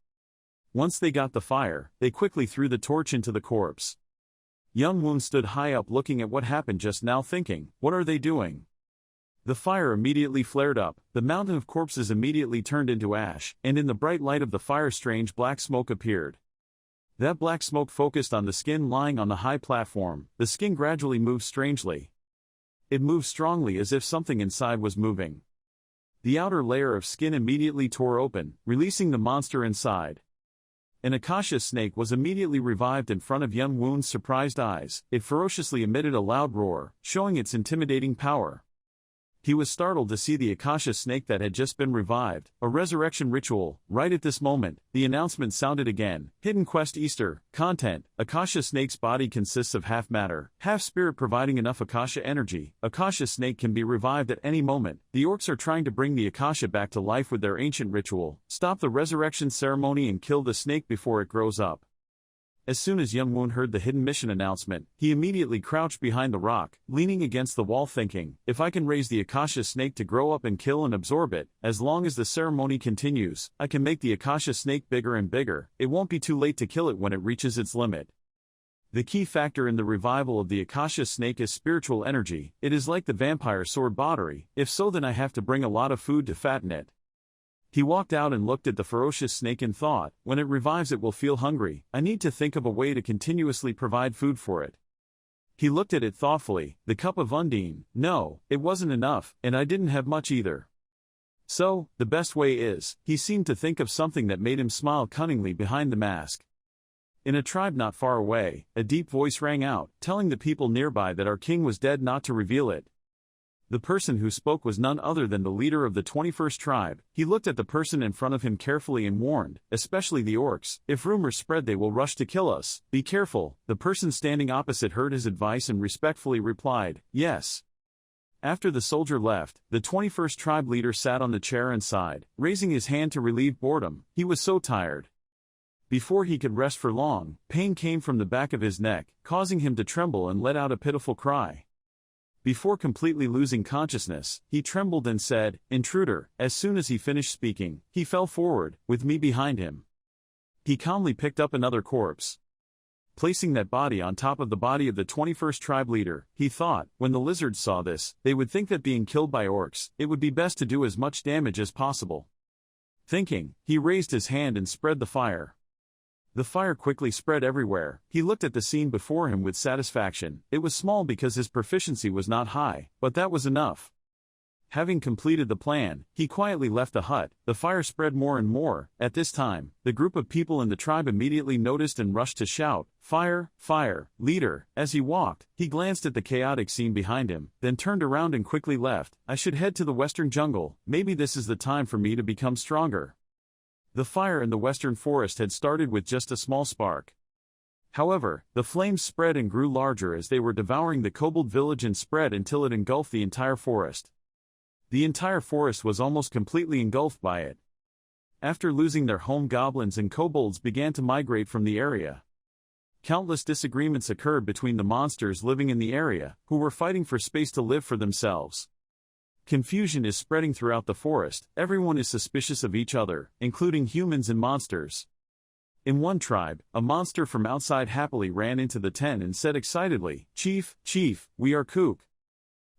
Once they got the fire, they quickly threw the torch into the corpse. Young Woon stood high up looking at what happened just now thinking, what are they doing? The fire immediately flared up, the mountain of corpses immediately turned into ash, and in the bright light of the fire strange black smoke appeared. That black smoke focused on the skin lying on the high platform. The skin gradually moved strangely. It moved strongly as if something inside was moving. The outer layer of skin immediately tore open, releasing the monster inside. an Akasha snake was immediately revived in front of young Woon's surprised eyes. It ferociously emitted a loud roar, showing its intimidating power. He was startled to see the Akasha snake that had just been revived, a resurrection ritual. Right at this moment, the announcement sounded again. Hidden Quest Easter. Content: Akasha snake's body consists of half matter, half spirit, providing enough Akasha energy. Akasha snake can be revived at any moment. The orcs are trying to bring the Akasha back to life with their ancient ritual. Stop the resurrection ceremony and kill the snake before it grows up. As soon as young Woon heard the hidden mission announcement, he immediately crouched behind the rock, leaning against the wall thinking, if I can raise the Akasha snake to grow up and kill and absorb it, as long as the ceremony continues, I can make the Akasha snake bigger and bigger. It won't be too late to kill it when it reaches its limit. The key factor in the revival of the Akasha snake is spiritual energy. It is like the vampire sword battery. If so, then I have to bring a lot of food to fatten it. He walked out and looked at the ferocious snake and thought, when it revives it will feel hungry. I need to think of a way to continuously provide food for it. He looked at it thoughtfully. The cup of Undine. No, it wasn't enough, and I didn't have much either. So, the best way is, he seemed to think of something that made him smile cunningly behind the mask. In a tribe not far away, a deep voice rang out, telling the people nearby that our king was dead, not to reveal it. The person who spoke was none other than the leader of the 21st tribe. He looked at the person in front of him carefully and warned, especially the orcs, if rumors spread they will rush to kill us. Be careful. The person standing opposite heard his advice and respectfully replied, yes. After the soldier left, the 21st tribe leader sat on the chair and sighed, raising his hand to relieve boredom. He was so tired. Before he could rest for long, pain came from the back of his neck, causing him to tremble and let out a pitiful cry. Before completely losing consciousness, he trembled and said, intruder. As soon as he finished speaking, he fell forward, with me behind him. He calmly picked up another corpse. Placing that body on top of the body of the 21st tribe leader, he thought, when the lizards saw this, they would think that being killed by orcs, it would be best to do as much damage as possible. Thinking, he raised his hand and spread the fire. The fire quickly spread everywhere. He looked at the scene before him with satisfaction. It was small because his proficiency was not high, but that was enough. Having completed the plan, he quietly left the hut. The fire spread more and more. At this time, the group of people in the tribe immediately noticed and rushed to shout, fire, fire, leader. As he walked, he glanced at the chaotic scene behind him, then turned around and quickly left. I should head to the western jungle. Maybe this is the time for me to become stronger. The fire in the western forest had started with just a small spark. However, the flames spread and grew larger as they were devouring the kobold village and spread until it engulfed the entire forest. The entire forest was almost completely engulfed by it. After losing their home, goblins and kobolds began to migrate from the area. Countless disagreements occurred between the monsters living in the area, who were fighting for space to live for themselves. Confusion is spreading throughout the forest. Everyone is suspicious of each other, including humans and monsters. In one tribe, a monster from outside happily ran into the tent and said excitedly, Chief, we are Kook.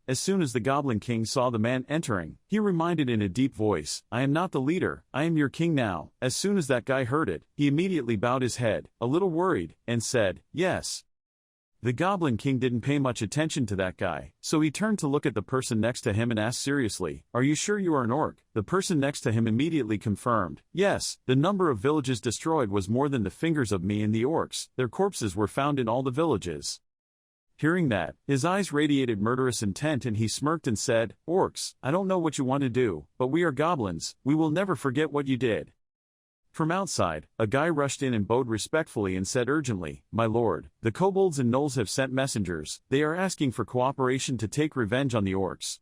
As soon as the Goblin King saw the man entering, he reminded in a deep voice, I am not the leader, I am your king now. As soon as that guy heard it, he immediately bowed his head, a little worried, and said, yes. The Goblin King didn't pay much attention to that guy, so he turned to look at the person next to him and asked seriously, are you sure you are an orc? The person next to him immediately confirmed, yes. The number of villages destroyed was more than the fingers of me and the orcs. Their corpses were found in all the villages. Hearing that, his eyes radiated murderous intent and he smirked and said, orcs, I don't know what you want to do, but we are goblins, we will never forget what you did. From outside, a guy rushed in and bowed respectfully and said urgently, my lord, the kobolds and gnolls have sent messengers. They are asking for cooperation to take revenge on the orcs.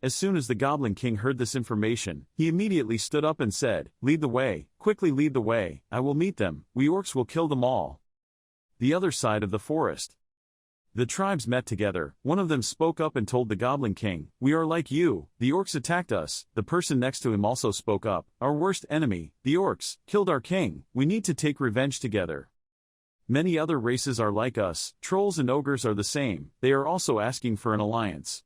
As soon as the Goblin King heard this information, he immediately stood up and said, lead the way, quickly lead the way, I will meet them, we orcs will kill them all. The other side of the forest. The tribes met together. One of them spoke up and told the Goblin King, we are like you, the orcs attacked us. The person next to him also spoke up, our worst enemy, the orcs, killed our king, we need to take revenge together. Many other races are like us, trolls and ogres are the same, they are also asking for an alliance.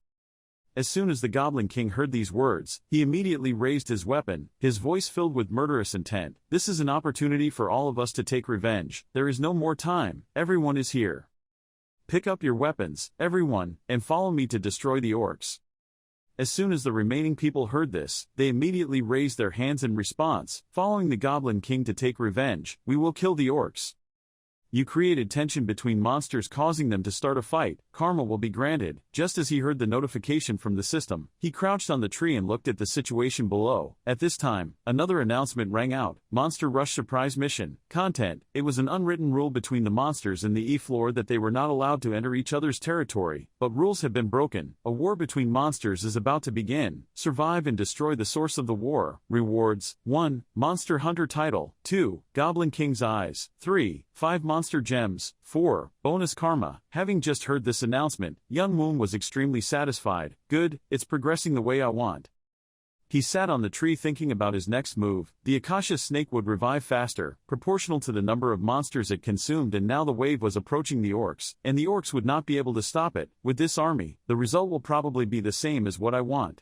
As soon as the Goblin King heard these words, he immediately raised his weapon, his voice filled with murderous intent. This is an opportunity for all of us to take revenge. There is no more time, everyone is here. Pick up your weapons, everyone, and follow me to destroy the orcs. As soon as the remaining people heard this, they immediately raised their hands in response, following the Goblin King to take revenge. We will kill the orcs. You created tension between monsters, causing them to start a fight. Karma will be granted. Just as he heard the notification from the system, he crouched on the tree and looked at the situation below. At this time, another announcement rang out. Monster Rush Surprise Mission. Content. It was an unwritten rule between the monsters in the E-floor that they were not allowed to enter each other's territory, but rules have been broken. A war between monsters is about to begin. Survive and destroy the source of the war. Rewards. 1. Monster Hunter title. 2. Goblin King's Eyes. 3. 5 Monster Gems. 4. Bonus Karma. Having just heard this announcement, Young Moon was extremely satisfied. Good, it's progressing the way I want. He sat on the tree thinking about his next move. The Acacia snake would revive faster, proportional to the number of monsters it consumed, and now the wave was approaching the orcs, and the orcs would not be able to stop it. With this army, the result will probably be the same as what I want.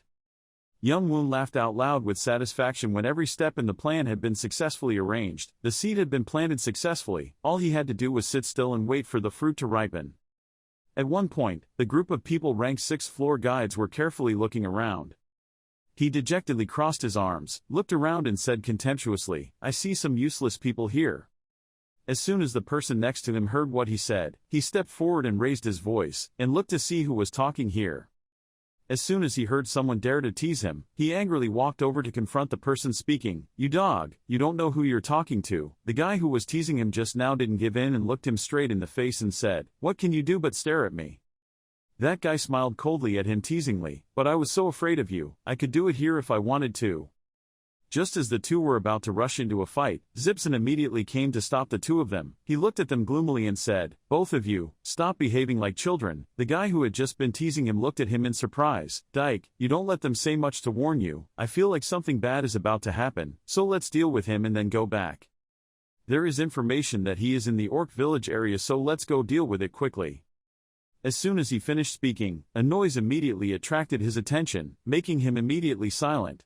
Young Woon laughed out loud with satisfaction when every step in the plan had been successfully arranged. The seed had been planted successfully. All he had to do was sit still and wait for the fruit to ripen. At one point, the group of people ranked 6th floor guides were carefully looking around. He dejectedly crossed his arms, looked around and said contemptuously, I see some useless people here. As soon as the person next to him heard what he said, he stepped forward and raised his voice, and looked to see who was talking here. As soon as he heard someone dare to tease him, he angrily walked over to confront the person speaking. You dog, you don't know who you're talking to. The guy who was teasing him just now didn't give in and looked him straight in the face and said, What can you do but stare at me? That guy smiled coldly at him teasingly, but I was so afraid of you, I could do it here if I wanted to. Just as the two were about to rush into a fight, Zipson immediately came to stop the two of them. He looked at them gloomily and said, Both of you, stop behaving like children. The guy who had just been teasing him looked at him in surprise. Dyke, you don't let them say much to warn you. I feel like something bad is about to happen, so let's deal with him and then go back. There is information that he is in the orc village area, so let's go deal with it quickly. As soon as he finished speaking, a noise immediately attracted his attention, making him immediately silent.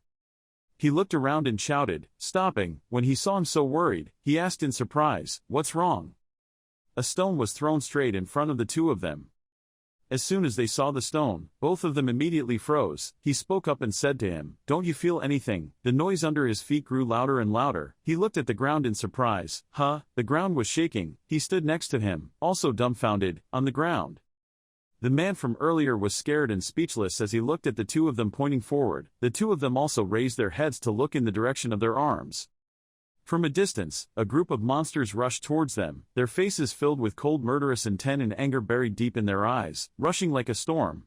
He looked around and shouted, stopping. When he saw him so worried, he asked in surprise, What's wrong? A stone was thrown straight in front of the two of them. As soon as they saw the stone, both of them immediately froze. He spoke up and said to him, Don't you feel anything? The noise under his feet grew louder and louder. He looked at the ground in surprise. The ground was shaking. He stood next to him, also dumbfounded, on the ground. The man from earlier was scared and speechless as he looked at the two of them pointing forward. The two of them also raised their heads to look in the direction of their arms. From a distance, a group of monsters rushed towards them, their faces filled with cold murderous intent and anger buried deep in their eyes, rushing like a storm.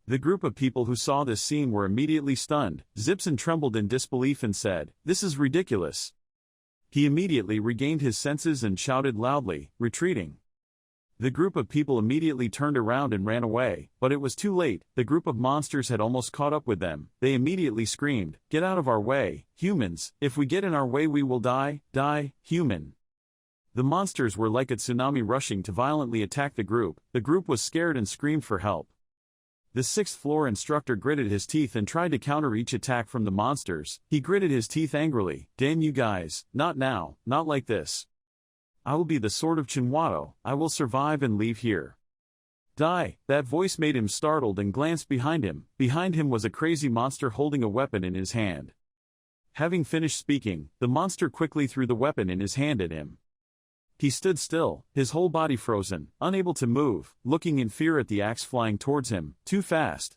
The group of people who saw this scene were immediately stunned. Zipson trembled in disbelief and said, This is ridiculous. He immediately regained his senses and shouted loudly, retreating. The group of people immediately turned around and ran away, but it was too late. The group of monsters had almost caught up with them. They immediately screamed, Get out of our way, humans, if we get in our way we will die, human. The monsters were like a tsunami rushing to violently attack the group. The group was scared and screamed for help. The 6th floor instructor gritted his teeth and tried to counter each attack from the monsters. He gritted his teeth angrily. Damn you guys, not now, not like this. I will be the sword of Chinwato. I will survive and leave here. Die. That voice made him startled and glanced behind him. Behind him was a crazy monster holding a weapon in his hand. Having finished speaking, the monster quickly threw the weapon in his hand at him. He stood still, his whole body frozen, unable to move, looking in fear at the axe flying towards him, too fast.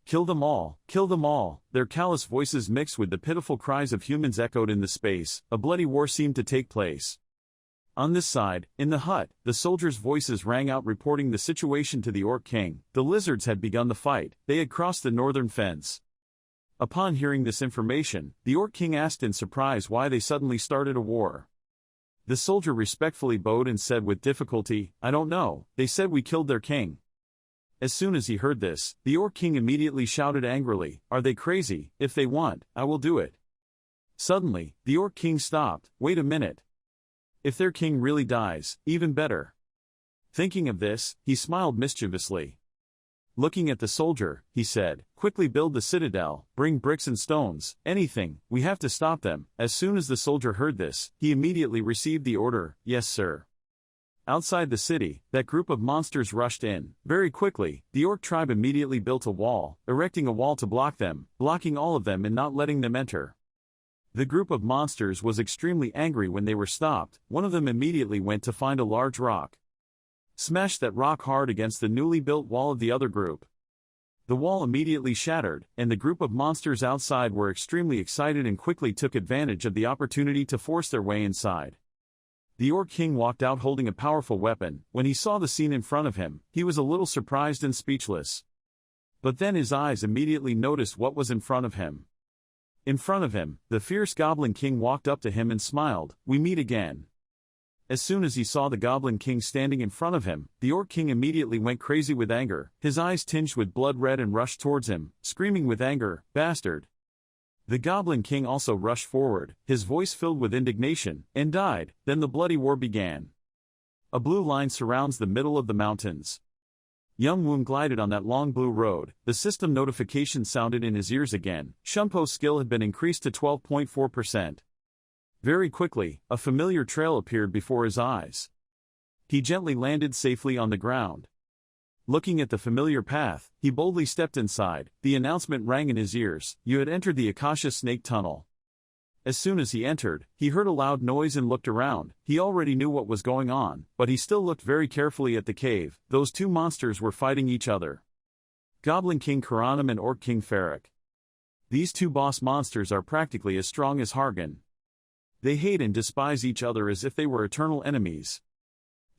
Kill them all, kill them all. Their callous voices mixed with the pitiful cries of humans echoed in the space. A bloody war seemed to take place. On this side, in the hut, the soldiers' voices rang out reporting the situation to the Orc King. The lizards had begun the fight. They had crossed the northern fence. Upon hearing this information, the Orc King asked in surprise why they suddenly started a war. The soldier respectfully bowed and said with difficulty, I don't know, they said we killed their king. As soon as he heard this, the Orc King immediately shouted angrily, Are they crazy? If they want, I will do it. Suddenly, the Orc King stopped. Wait a minute. If their king really dies, even better. Thinking of this, he smiled mischievously. Looking at the soldier, he said, Quickly build the citadel, bring bricks and stones, anything, we have to stop them. As soon as the soldier heard this, he immediately received the order, Yes sir. Outside the city, that group of monsters rushed in. Very quickly, the orc tribe immediately built a wall, erecting a wall to block them, blocking all of them and not letting them enter. The group of monsters was extremely angry when they were stopped. One of them immediately went to find a large rock. Smashed that rock hard against the newly built wall of the other group. The wall immediately shattered, and the group of monsters outside were extremely excited and quickly took advantage of the opportunity to force their way inside. The Orc King walked out holding a powerful weapon. When he saw the scene in front of him, he was a little surprised and speechless. But then his eyes immediately noticed what was in front of him. In front of him, the fierce Goblin King walked up to him and smiled. "We meet again." As soon as he saw the Goblin King standing in front of him, the Orc King immediately went crazy with anger. His eyes tinged with blood red and rushed towards him, screaming with anger, "Bastard!" The Goblin King also rushed forward, his voice filled with indignation, and died. Then the bloody war began. A blue line surrounds the middle of the mountains. Young Woon glided on that long blue road. The system notification sounded in his ears again. Shunpo's skill had been increased to 12.4%. Very quickly, a familiar trail appeared before his eyes. He gently landed safely on the ground. Looking at the familiar path, he boldly stepped inside. The announcement rang in his ears: "You had entered the Akasha Snake Tunnel." As soon as he entered, he heard a loud noise and looked around. He already knew what was going on, but he still looked very carefully at the cave. Those two monsters were fighting each other. Goblin King Karanam and Orc King Farak. These two boss monsters are practically as strong as Haran. They hate and despise each other as if they were eternal enemies.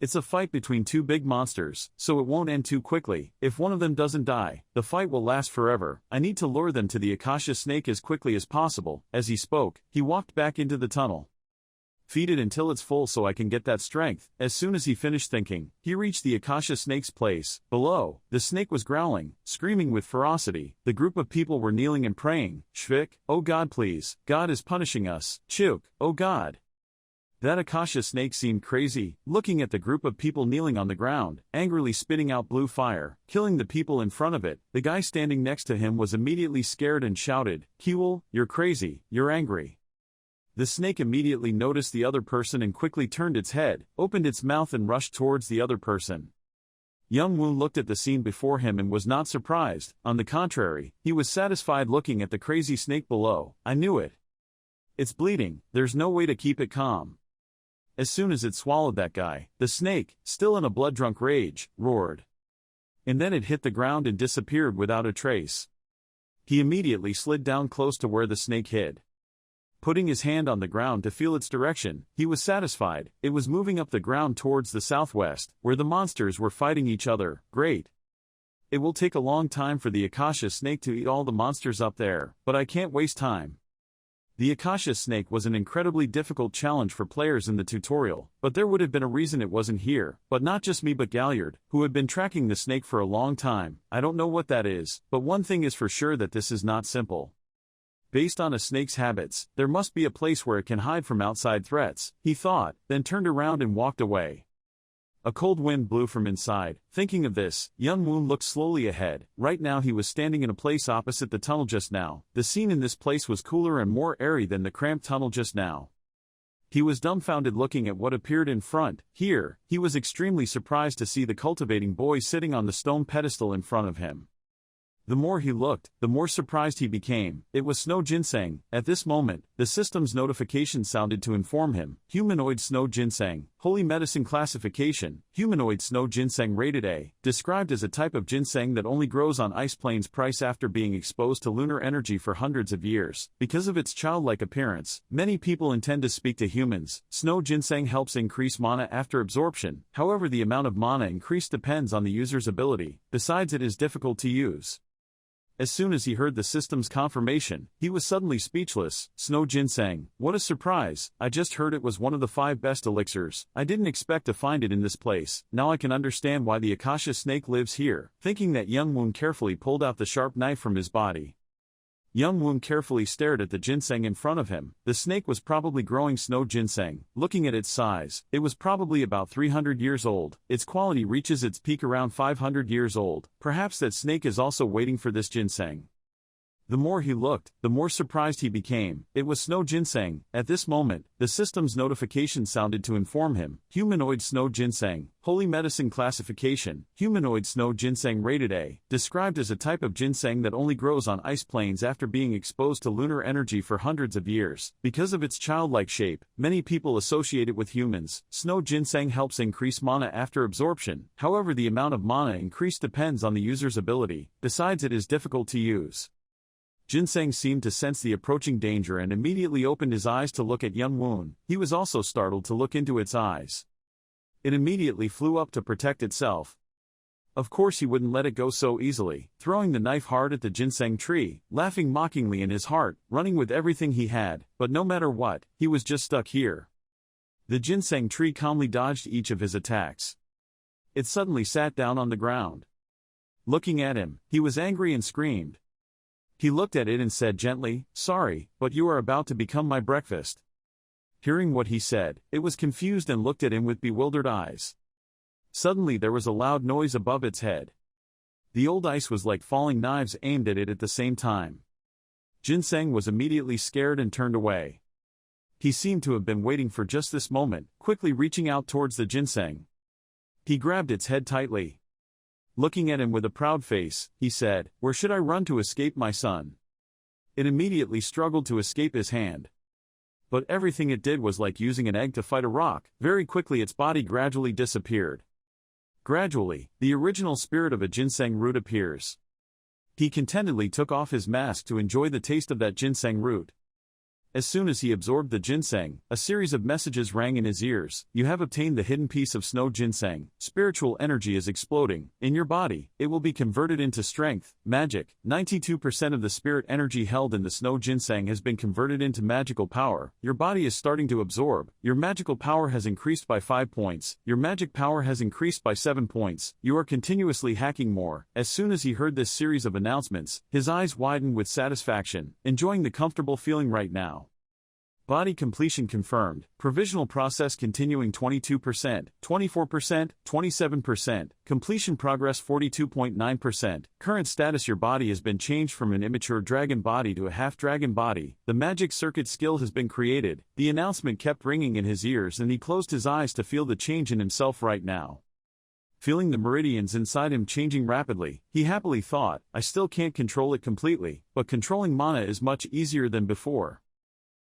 It's a fight between two big monsters, so it won't end too quickly. If one of them doesn't die, the fight will last forever. I need to lure them to the Akasha Snake as quickly as possible. As he spoke, he walked back into the tunnel. Feed it until it's full so I can get that strength. As soon as he finished thinking, he reached the Akasha Snake's place. Below, the snake was growling, screaming with ferocity. The group of people were kneeling and praying. "Shvik, oh God please, God is punishing us. Chuk, oh God." That Akasha snake seemed crazy, looking at the group of people kneeling on the ground, angrily spitting out blue fire, killing the people in front of it. The guy standing next to him was immediately scared and shouted, "Yool, you're crazy, you're angry." The snake immediately noticed the other person and quickly turned its head, opened its mouth and rushed towards the other person. Young Woon looked at the scene before him and was not surprised. On the contrary, he was satisfied looking at the crazy snake below. "I knew it. It's bleeding, there's no way to keep it calm." As soon as it swallowed that guy, the snake, still in a blood-drunk rage, roared. And then it hit the ground and disappeared without a trace. He immediately slid down close to where the snake hid. Putting his hand on the ground to feel its direction, he was satisfied. It was moving up the ground towards the southwest, where the monsters were fighting each other. Great. It will take a long time for the Akasha snake to eat all the monsters up there, but I can't waste time. The Akasha snake was an incredibly difficult challenge for players in the tutorial, but there would have been a reason it wasn't here. But not just me but Gallard, who had been tracking the snake for a long time. I don't know what that is, but one thing is for sure, that this is not simple. Based on a snake's habits, there must be a place where it can hide from outside threats, he thought, then turned around and walked away. A cold wind blew from inside. Thinking of this, Young Woon looked slowly ahead. Right now he was standing in a place opposite the tunnel just now. The scene in this place was cooler and more airy than the cramped tunnel just now. He was dumbfounded looking at what appeared in front. Here, he was extremely surprised to see the cultivating boy sitting on the stone pedestal in front of him. The more he looked, the more surprised he became. It was Snow Ginseng. At this moment, the system's notification sounded to inform him. Humanoid Snow Ginseng. Holy Medicine Classification. Humanoid Snow Ginseng rated A. Described as a type of ginseng that only grows on ice plains price after being exposed to lunar energy for hundreds of years. Because of its childlike appearance, many people intend to speak to humans. Snow Ginseng helps increase mana after absorption. However, the amount of mana increased depends on the user's ability. Besides, it is difficult to use. As soon as he heard the system's confirmation, he was suddenly speechless. Snow Ginseng, what a surprise. I just heard it was one of the 5 best elixirs. I didn't expect to find it in this place. Now I can understand why the Akasha snake lives here. Thinking that, Young Woon carefully pulled out the sharp knife from his body. Young Woon carefully stared at the ginseng in front of him. The snake was probably growing snow ginseng. Looking at its size, it was probably about 300 years old. Its quality reaches its peak around 500 years old. Perhaps that snake is also waiting for this ginseng. The more he looked, the more surprised he became. It was snow ginseng. At this moment, the system's notification sounded to inform him. Humanoid snow ginseng, holy medicine classification, humanoid snow ginseng rated A, described as a type of ginseng that only grows on ice plains after being exposed to lunar energy for hundreds of years. Because of its childlike shape, many people associate it with humans. Snow ginseng helps increase mana after absorption. However, the amount of mana increased depends on the user's ability. Besides, it is difficult to use. Ginseng seemed to sense the approaching danger and immediately opened his eyes to look at young Woon. He was also startled to look into its eyes. It immediately flew up to protect itself. Of course he wouldn't let it go so easily, throwing the knife hard at the ginseng tree, laughing mockingly in his heart, running with everything he had, but no matter what, he was just stuck here. The ginseng tree calmly dodged each of his attacks. It suddenly sat down on the ground. Looking at him, he was angry and screamed. He looked at it and said gently, "Sorry, but you are about to become my breakfast." Hearing what he said, it was confused and looked at him with bewildered eyes. Suddenly there was a loud noise above its head. The old ice was like falling knives aimed at it at the same time. Ginseng was immediately scared and turned away. He seemed to have been waiting for just this moment, quickly reaching out towards the ginseng. He grabbed its head tightly. Looking at him with a proud face, he said, "Where should I run to escape, my son?" It immediately struggled to escape his hand. But everything it did was like using an egg to fight a rock. Very quickly its body gradually disappeared. Gradually, the original spirit of a ginseng root appears. He contentedly took off his mask to enjoy the taste of that ginseng root. As soon as he absorbed the ginseng, a series of messages rang in his ears. "You have obtained the hidden piece of snow ginseng. Spiritual energy is exploding. In your body, it will be converted into strength, magic. 92% of the spirit energy held in the snow ginseng has been converted into magical power. Your body is starting to absorb. Your magical power has increased by 5 points. Your magic power has increased by 7 points. You are continuously hacking more." As soon as he heard this series of announcements, his eyes widened with satisfaction, enjoying the comfortable feeling right now. Body completion confirmed. Provisional process continuing 22%, 24%, 27%. Completion progress 42.9%. Current status: your body has been changed from an immature dragon body to a half-dragon body. The magic circuit skill has been created. The announcement kept ringing in his ears and he closed his eyes to feel the change in himself right now. Feeling the meridians inside him changing rapidly, he happily thought, "I still can't control it completely, but controlling mana is much easier than before."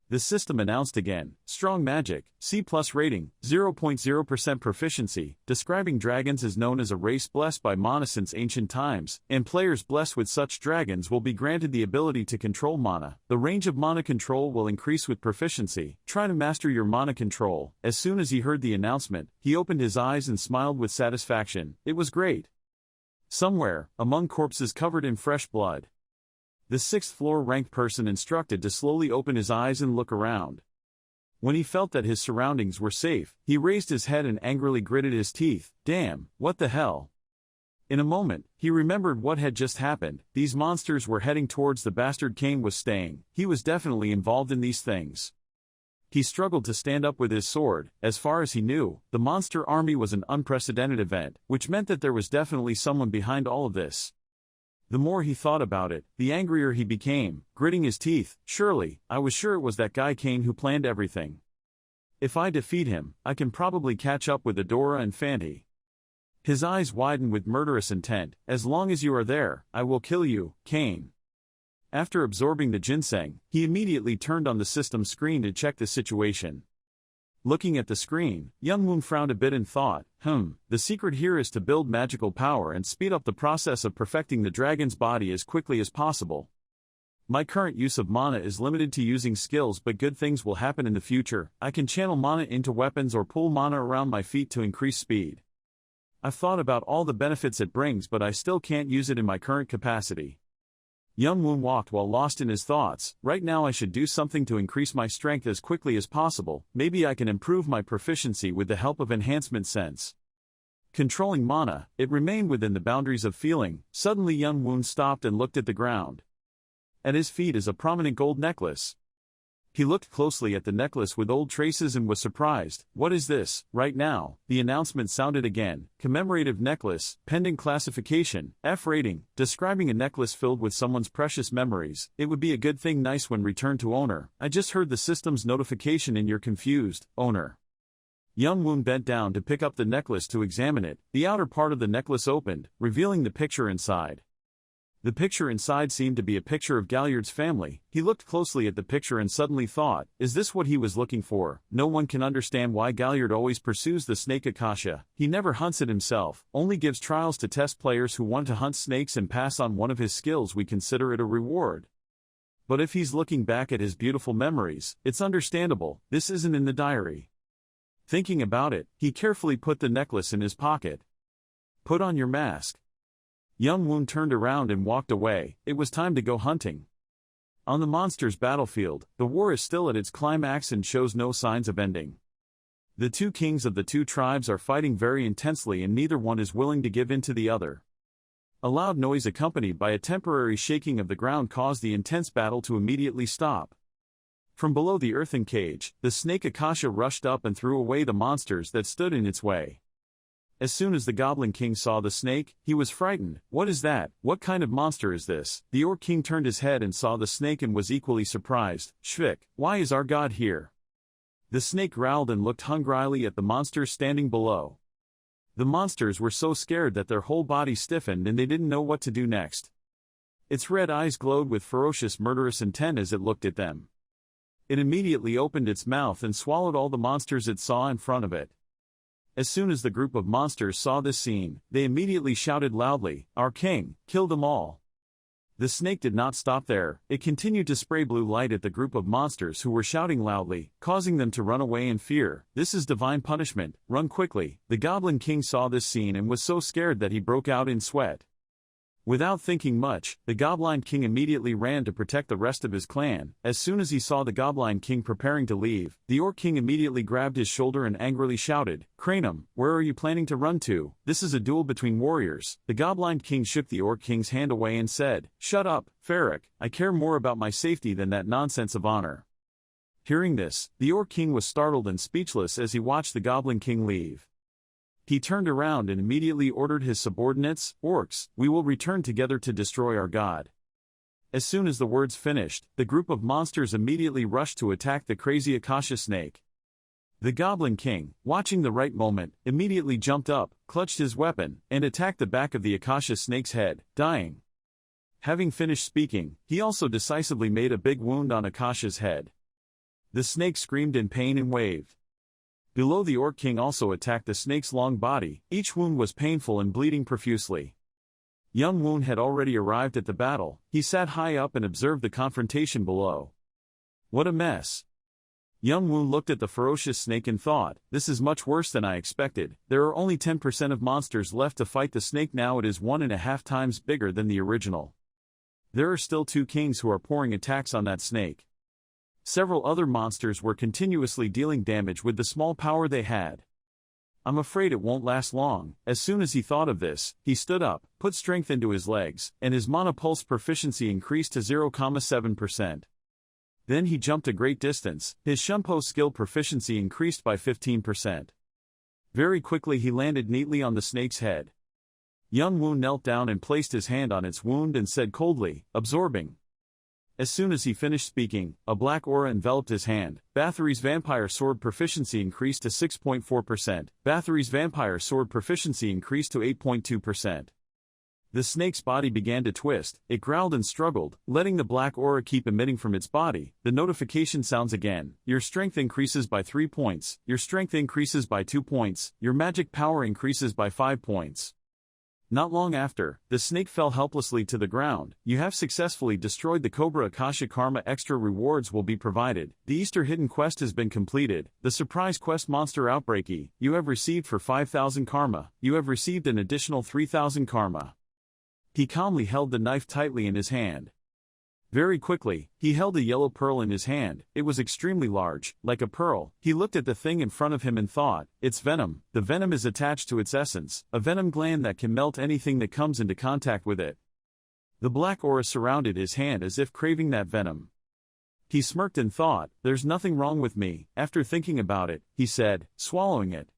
The system announced again, "Strong magic, C+ rating, 0.0% proficiency, describing dragons is known as a race blessed by mana since ancient times, and players blessed with such dragons will be granted the ability to control mana. The range of mana control will increase with proficiency. Try to master your mana control." As soon as he heard the announcement, he opened his eyes and smiled with satisfaction. It was great. Somewhere, among corpses covered in fresh blood, the 6th-floor ranked person instructed to slowly open his eyes and look around. When he felt that his surroundings were safe, he raised his head and angrily gritted his teeth. Damn, what the hell? In a moment, he remembered what had just happened. These monsters were heading towards the bastard Kane was staying. He was definitely involved in these things. He struggled to stand up with his sword. As far as he knew, the monster army was an unprecedented event, which meant that there was definitely someone behind all of this. The more he thought about it, the angrier he became, gritting his teeth. "Surely, I was sure it was that guy Kane who planned everything. If I defeat him, I can probably catch up with Adora and Fanti." His eyes widened with murderous intent. "As long as you are there, I will kill you, Kane." After absorbing the ginseng, he immediately turned on the system screen to check the situation. Looking at the screen, young Woon frowned a bit and thought, the secret here is to build magical power and speed up the process of perfecting the dragon's body as quickly as possible. My current use of mana is limited to using skills, but good things will happen in the future. I can channel mana into weapons or pull mana around my feet to increase speed. I've thought about all the benefits it brings, but I still can't use it in my current capacity. Young Woon walked while lost in his thoughts. Right now I should do something to increase my strength as quickly as possible. Maybe I can improve my proficiency with the help of enhancement sense. Controlling mana, it remained within the boundaries of feeling. Suddenly young Woon stopped and looked at the ground. At his feet is a prominent gold necklace. He looked closely at the necklace with old traces and was surprised. What is this? Right now, the announcement sounded again. Commemorative necklace, pending classification, F rating, describing a necklace filled with someone's precious memories. It would be a good thing nice when returned to owner. I just heard the system's notification and you're confused, owner. Young Woon bent down to pick up the necklace to examine it. The outer part of the necklace opened, revealing the picture inside. The picture inside seemed to be a picture of Gallard's family. He looked closely at the picture and suddenly thought, is this what he was looking for? No one can understand why Gallard always pursues the snake Akasha. He never hunts it himself, only gives trials to test players who want to hunt snakes and pass on one of his skills. We consider it a reward. But if he's looking back at his beautiful memories, it's understandable. This isn't in the diary. Thinking about it, he carefully put the necklace in his pocket. Put on your mask. Young Woon turned around and walked away. It was time to go hunting. On the monster's battlefield, the war is still at its climax and shows no signs of ending. The two kings of the two tribes are fighting very intensely and neither one is willing to give in to the other. A loud noise accompanied by a temporary shaking of the ground caused the intense battle to immediately stop. From below the earthen cage, the snake Akasha rushed up and threw away the monsters that stood in its way. As soon as the Goblin King saw the snake, he was frightened. What is that? What kind of monster is this? The Orc King turned his head and saw the snake and was equally surprised. Shvik, why is our god here? The snake growled and looked hungrily at the monsters standing below. The monsters were so scared that their whole body stiffened and they didn't know what to do next. Its red eyes glowed with ferocious murderous intent as it looked at them. It immediately opened its mouth and swallowed all the monsters it saw in front of it. As soon as the group of monsters saw this scene, they immediately shouted loudly, "Our king, kill them all!" The snake did not stop there, it continued to spray blue light at the group of monsters who were shouting loudly, causing them to run away in fear. This is divine punishment, run quickly. The Goblin King saw this scene and was so scared that he broke out in sweat. Without thinking much, the Goblin King immediately ran to protect the rest of his clan. As soon as he saw the Goblin King preparing to leave, the Orc King immediately grabbed his shoulder and angrily shouted, "Cranum, where are you planning to run to? This is a duel between warriors." The Goblin King shook the Orc King's hand away and said, "Shut up, Farrak, I care more about my safety than that nonsense of honor." Hearing this, the Orc King was startled and speechless as he watched the Goblin King leave. He turned around and immediately ordered his subordinates, "Orcs, we will return together to destroy our god." As soon as the words finished, the group of monsters immediately rushed to attack the crazy Akasha snake. The Goblin King, watching the right moment, immediately jumped up, clutched his weapon, and attacked the back of the Akasha snake's head, dying. Having finished speaking, he also decisively made a big wound on Akasha's head. The snake screamed in pain and waved. Below, the Orc King also attacked the snake's long body. Each wound was painful and bleeding profusely. Young Woon had already arrived at the battle. He sat high up and observed the confrontation below. What a mess! Young Woon looked at the ferocious snake and thought, this is much worse than I expected. There are only 10% of monsters left to fight the snake. Now it is 1.5 times bigger than the original. There are still 2 kings who are pouring attacks on that snake. Several other monsters were continuously dealing damage with the small power they had. I'm afraid it won't last long. As soon as he thought of this, he stood up, put strength into his legs, and his mana pulse proficiency increased to 0.7%. Then he jumped a great distance. His Shumpo skill proficiency increased by 15%. Very quickly he landed neatly on the snake's head. Young Woon knelt down and placed his hand on its wound and said coldly, "Absorbing." As soon as he finished speaking, a black aura enveloped his hand. Bathory's vampire sword proficiency increased to 6.4%. Bathory's vampire sword proficiency increased to 8.2%. The snake's body began to twist. It growled and struggled, letting the black aura keep emitting from its body. The notification sounds again. Your strength increases by 3 points. Your strength increases by 2 points. Your magic power increases by 5 points. Not long after, the snake fell helplessly to the ground. You have successfully destroyed the Cobra Akasha Karma. Extra rewards will be provided. The Easter Hidden Quest has been completed. The Surprise Quest Monster Outbreaky, you have received for 5,000 Karma. You have received an additional 3,000 Karma. He calmly held the knife tightly in his hand. Very quickly, he held a yellow pearl in his hand. It was extremely large, like a pearl. He looked at the thing in front of him and thought, it's venom. The venom is attached to its essence, a venom gland that can melt anything that comes into contact with it. The black aura surrounded his hand as if craving that venom. He smirked and thought, there's nothing wrong with me. After thinking about it, he said, swallowing it.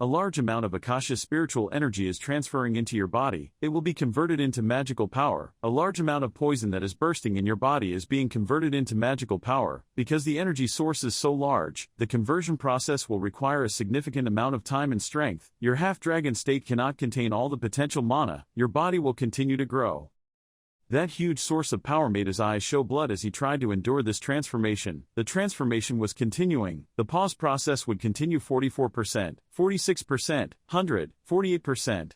A large amount of Akasha's spiritual energy is transferring into your body. It will be converted into magical power. A large amount of poison that is bursting in your body is being converted into magical power. Because the energy source is so large, the conversion process will require a significant amount of time and strength. Your half-dragon state cannot contain all the potential mana. Your body will continue to grow. That huge source of power made his eyes show blood as he tried to endure this transformation. The transformation was continuing. The pause process would continue 44%, 46%, 100, 48%.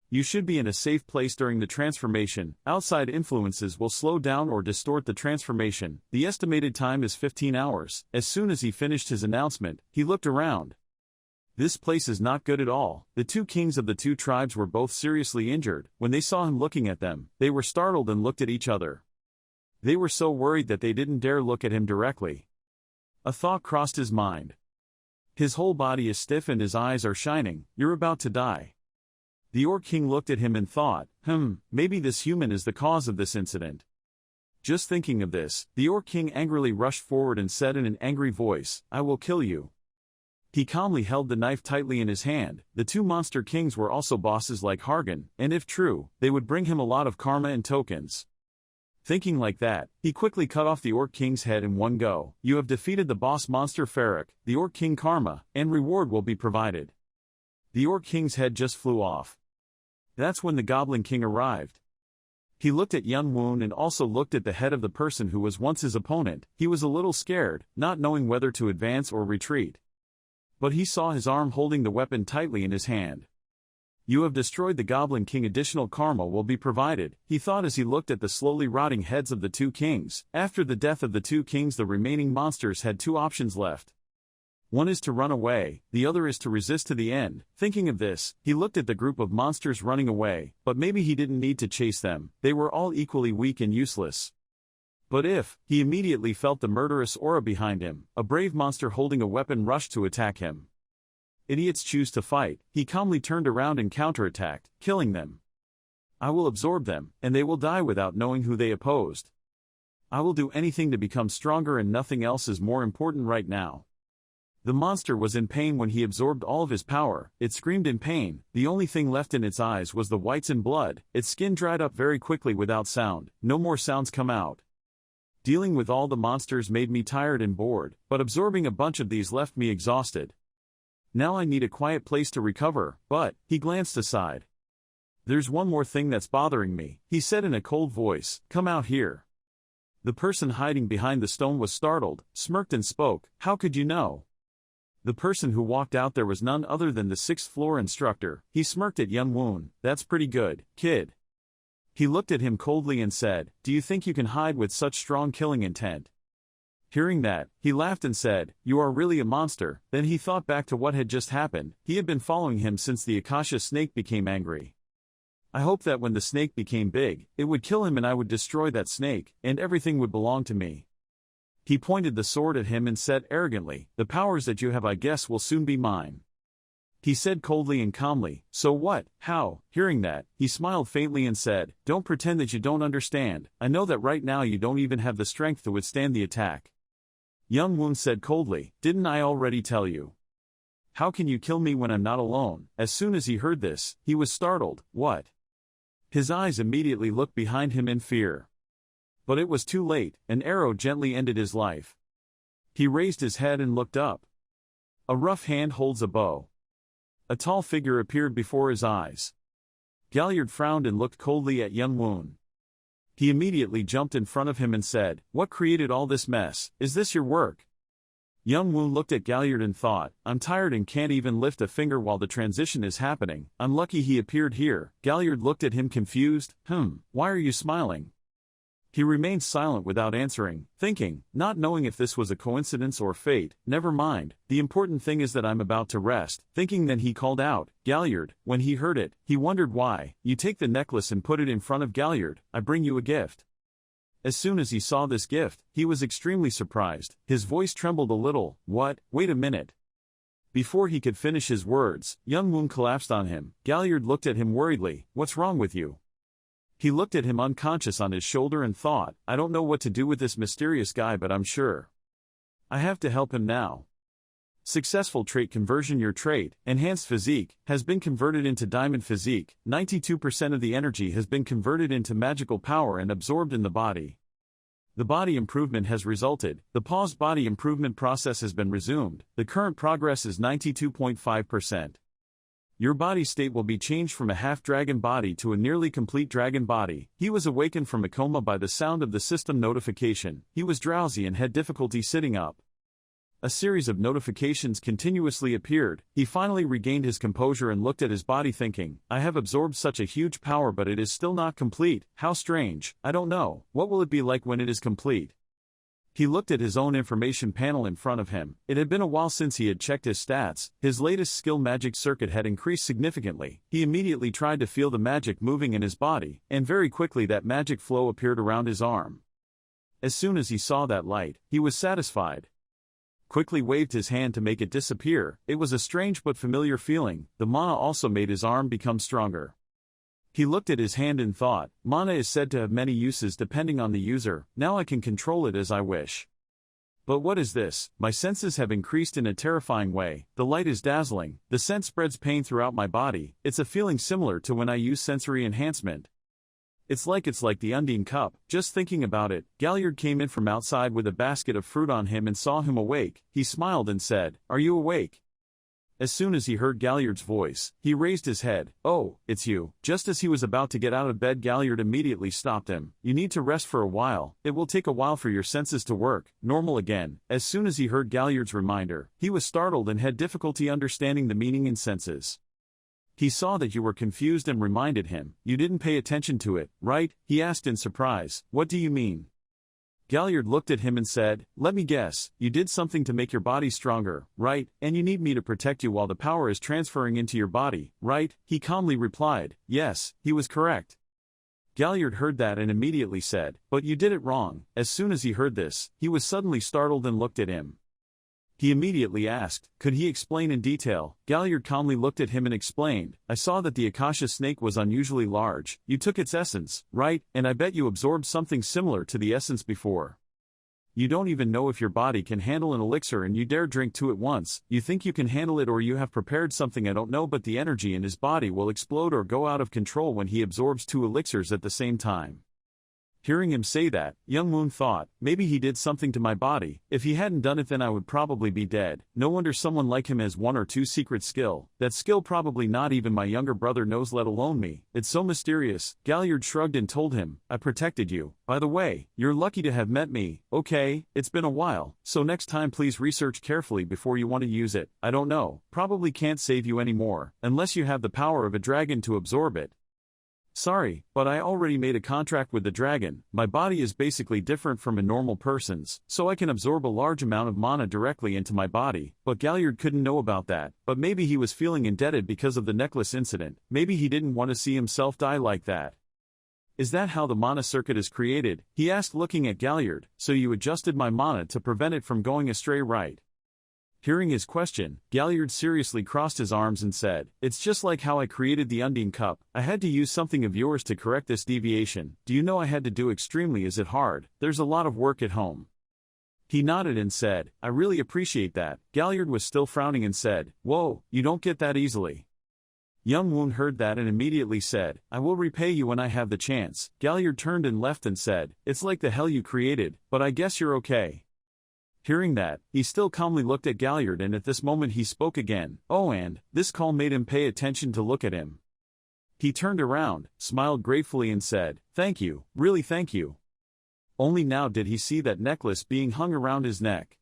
You should be in a safe place during the transformation. Outside influences will slow down or distort the transformation. The estimated time is 15 hours. As soon as he finished his announcement, he looked around. This place is not good at all. The two kings of the two tribes were both seriously injured. When they saw him looking at them, they were startled and looked at each other. They were so worried that they didn't dare look at him directly. A thought crossed his mind. His whole body is stiff and his eyes are shining. You're about to die. The Orc King looked at him and thought, maybe this human is the cause of this incident. Just thinking of this, the Orc King angrily rushed forward and said in an angry voice, I will kill you. He calmly held the knife tightly in his hand. The two monster kings were also bosses like Haran, and if true, they would bring him a lot of karma and tokens. Thinking like that, he quickly cut off the Orc King's head in one go. You have defeated the boss monster Farak, the Orc King karma, and reward will be provided. The Orc King's head just flew off. That's when the Goblin King arrived. He looked at Young Woon and also looked at the head of the person who was once his opponent. He was a little scared, not knowing whether to advance or retreat. But he saw his arm holding the weapon tightly in his hand. You have destroyed the Goblin King. Additional karma will be provided, he thought as he looked at the slowly rotting heads of the two kings. After the death of the two kings, the remaining monsters had two options left. One is to run away, the other is to resist to the end. Thinking of this, he looked at the group of monsters running away, but maybe he didn't need to chase them. They were all equally weak and useless. But he immediately felt the murderous aura behind him. A brave monster holding a weapon rushed to attack him. Idiots choose to fight. He calmly turned around and counterattacked, killing them. I will absorb them, and they will die without knowing who they opposed. I will do anything to become stronger, and nothing else is more important right now. The monster was in pain when he absorbed all of his power. It screamed in pain. The only thing left in its eyes was the whites and blood. Its skin dried up very quickly without sound. No more sounds come out. Dealing with all the monsters made me tired and bored, but absorbing a bunch of these left me exhausted. Now I need a quiet place to recover, but, he glanced aside. There's one more thing that's bothering me, he said in a cold voice, come out here. The person hiding behind the stone was startled, smirked and spoke, how could you know? The person who walked out there was none other than the 6th floor instructor. He smirked at Young Woon. That's pretty good, kid. He looked at him coldly and said, do you think you can hide with such strong killing intent? Hearing that, he laughed and said, you are really a monster. Then he thought back to what had just happened. He had been following him since the Akasha snake became angry. I hoped that when the snake became big, it would kill him and I would destroy that snake, and everything would belong to me. He pointed the sword at him and said arrogantly, the powers that you have I guess will soon be mine. He said coldly and calmly, so what, how? Hearing that, he smiled faintly and said, don't pretend that you don't understand. I know that right now you don't even have the strength to withstand the attack. Young Woon said coldly, didn't I already tell you? How can you kill me when I'm not alone? As soon as he heard this, he was startled. What? His eyes immediately looked behind him in fear. But it was too late. An arrow gently ended his life. He raised his head and looked up. A rough hand holds a bow. A tall figure appeared before his eyes. Gallard frowned and looked coldly at Young Woon. He immediately jumped in front of him and said, what created all this mess? Is this your work? Young Woon looked at Gallard and thought, I'm tired and can't even lift a finger while the transition is happening. Unlucky he appeared here. Gallard looked at him confused. Why are you smiling? He remained silent without answering, thinking, not knowing if this was a coincidence or fate. Never mind, the important thing is that I'm about to rest. Thinking, then he called out, Gallard. When he heard it, he wondered why. You take the necklace and put it in front of Gallard. I bring you a gift. As soon as he saw this gift, he was extremely surprised. His voice trembled a little. What? Wait a minute. Before he could finish his words, Young Woon collapsed on him. Gallard looked at him worriedly. What's wrong with you? He looked at him unconscious on his shoulder and thought, I don't know what to do with this mysterious guy, but I'm sure I have to help him now. Successful trait conversion. Your trait, Enhanced Physique, has been converted into Diamond Physique. 92% of the energy has been converted into magical power and absorbed in the body. The body improvement has resulted. The paused body improvement process has been resumed. The current progress is 92.5%. Your body state will be changed from a half-dragon body to a nearly complete dragon body. He was awakened from a coma by the sound of the system notification. He was drowsy and had difficulty sitting up. A series of notifications continuously appeared. He finally regained his composure and looked at his body thinking, I have absorbed such a huge power, but it is still not complete. How strange. I don't know. What will it be like when it is complete? He looked at his own information panel in front of him. It had been a while since he had checked his stats. His latest skill magic circuit had increased significantly. He immediately tried to feel the magic moving in his body, and very quickly that magic flow appeared around his arm. As soon as he saw that light, he was satisfied. Quickly waved his hand to make it disappear. It was a strange but familiar feeling. The mana also made his arm become stronger. He looked at his hand and thought, mana is said to have many uses depending on the user. Now I can control it as I wish. But what is this? My senses have increased in a terrifying way. The light is dazzling. The scent spreads pain throughout my body. It's a feeling similar to when I use sensory enhancement. It's like the Undine Cup. Just thinking about it, Gallard came in from outside with a basket of fruit on him and saw him awake. He smiled and said, Are you awake? As soon as he heard Gallard's voice, he raised his head. Oh, it's you. Just as he was about to get out of bed, Gallard immediately stopped him. You need to rest for a while. It will take a while for your senses to work normal again. As soon as he heard Gallard's reminder, he was startled and had difficulty understanding the meaning in senses. He saw that you were confused and reminded him, You didn't pay attention to it, right? He asked in surprise, What do you mean? Gallard looked at him and said, Let me guess, you did something to make your body stronger, right? And you need me to protect you while the power is transferring into your body, right? He calmly replied, Yes, he was correct. Gallard heard that and immediately said, But you did it wrong. As soon as he heard this, he was suddenly startled and looked at him. He immediately asked, Could he explain in detail? Gallard calmly looked at him and explained, I saw that the Akasha snake was unusually large. You took its essence, right? And I bet you absorbed something similar to the essence before. You don't even know if your body can handle an elixir and you dare drink two at once. You think you can handle it, or you have prepared something, I don't know, but the energy in his body will explode or go out of control when he absorbs two elixirs at the same time. Hearing him say that, Young Moon thought, maybe he did something to my body. If he hadn't done it, then I would probably be dead. No wonder someone like him has one or two secret skill. That skill probably not even my younger brother knows, let alone me. It's so mysterious. Gallard shrugged and told him, I protected you. By the way, you're lucky to have met me. Okay, it's been a while, so next time please research carefully before you want to use it. I don't know, probably can't save you anymore, unless you have the power of a dragon to absorb it. Sorry, but I already made a contract with the dragon. My body is basically different from a normal person's, so I can absorb a large amount of mana directly into my body. But Gallard couldn't know about that. But maybe he was feeling indebted because of the necklace incident. Maybe he didn't want to see himself die like that. Is that how the mana circuit is created? He asked, looking at Gallard. So you adjusted my mana to prevent it from going astray, right? Hearing his question, Gallard seriously crossed his arms and said, It's just like how I created the Undine Cup. I had to use something of yours to correct this deviation. Do you know I had to do extremely? Is it hard? There's a lot of work at home. He nodded and said, I really appreciate that. Gallard was still frowning and said, Whoa, you don't get that easily. Young Woon heard that and immediately said, I will repay you when I have the chance. Gallard turned and left and said, It's like the hell you created, but I guess you're okay. Hearing that, he still calmly looked at Gallard, and at this moment he spoke again. Oh, and this call made him pay attention to look at him. He turned around, smiled gratefully and said, Thank you, really thank you. Only now did he see that necklace being hung around his neck.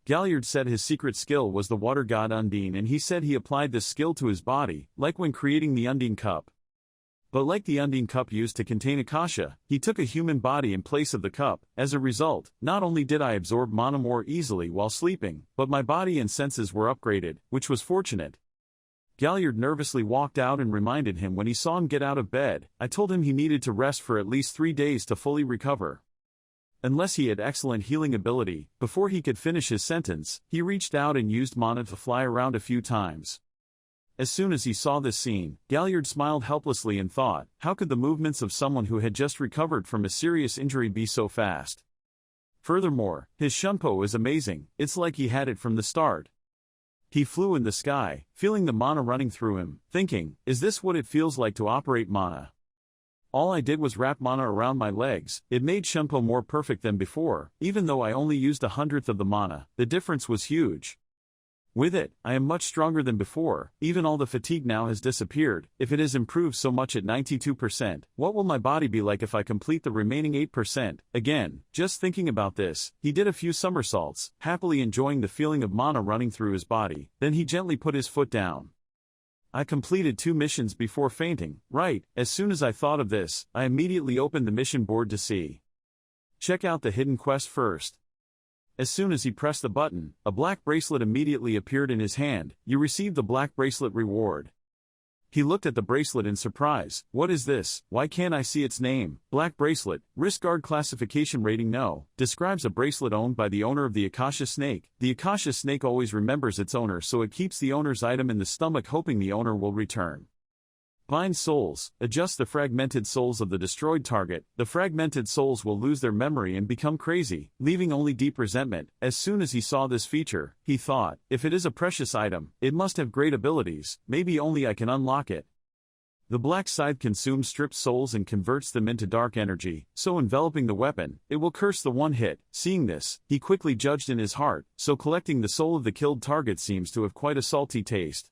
Gallard said his secret skill was the water god Undine, and he said he applied this skill to his body, like when creating the Undine Cup. But like the Undine Cup used to contain Akasha, he took a human body in place of the cup. As a result, not only did I absorb mana more easily while sleeping, but my body and senses were upgraded, which was fortunate. Gallard nervously walked out and reminded him when he saw him get out of bed. I told him he needed to rest for at least 3 days to fully recover. Unless he had excellent healing ability, before he could finish his sentence, he reached out and used mana to fly around a few times. As soon as he saw this scene, Gallard smiled helplessly and thought, how could the movements of someone who had just recovered from a serious injury be so fast? Furthermore, his shunpo is amazing, it's like he had it from the start. He flew in the sky, feeling the mana running through him, thinking, is this what it feels like to operate mana? All I did was wrap mana around my legs, it made shunpo more perfect than before, even though I only used 1/100th of the mana, the difference was huge. With it, I am much stronger than before, even all the fatigue now has disappeared. If it has improved so much at 92%, what will my body be like if I complete the remaining 8%? Again, just thinking about this, he did a few somersaults, happily enjoying the feeling of mana running through his body, then he gently put his foot down. I completed 2 missions before fainting, right? As soon as I thought of this, I immediately opened the mission board to see. Check out the hidden quest first. As soon as he pressed the button, a black bracelet immediately appeared in his hand. You received the black bracelet reward. He looked at the bracelet in surprise. What is this? Why can't I see its name? Black bracelet, risk guard classification rating no. Describes a bracelet owned by the owner of the Akasha snake. The Akasha snake always remembers its owner, so it keeps the owner's item in the stomach hoping the owner will return. Bind souls, adjust the fragmented souls of the destroyed target. The fragmented souls will lose their memory and become crazy, leaving only deep resentment. As soon as he saw this feature, he thought, if it is a precious item, it must have great abilities, maybe only I can unlock it. The black scythe consumes stripped souls and converts them into dark energy, so enveloping the weapon, it will curse the one hit. Seeing this, he quickly judged in his heart, so collecting the soul of the killed target seems to have quite a salty taste.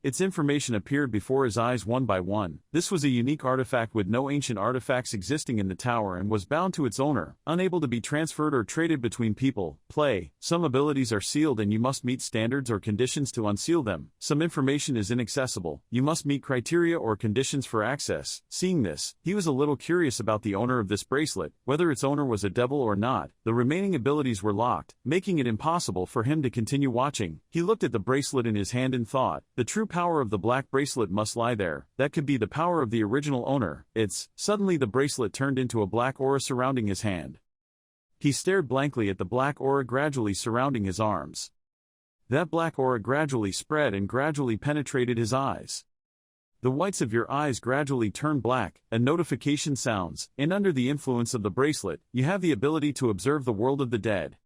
Its information appeared before his eyes one by one. This was a unique artifact with no ancient artifacts existing in the tower and was bound to its owner, unable to be transferred or traded between people. Play. Some abilities are sealed and you must meet standards or conditions to unseal them. Some information is inaccessible. You must meet criteria or conditions for access. Seeing this, he was a little curious about the owner of this bracelet, whether its owner was a devil or not. The remaining abilities were locked, making it impossible for him to continue watching. He looked at the bracelet in his hand and thought, the true power of the black bracelet must lie there. That could be the power of the original owner. Suddenly the bracelet turned into a black aura surrounding his hand. He stared blankly at the black aura gradually surrounding his arms. That black aura gradually spread and gradually penetrated his eyes. The whites of your eyes gradually turn black, a notification sounds, and under the influence of the bracelet, you have the ability to observe the world of the dead.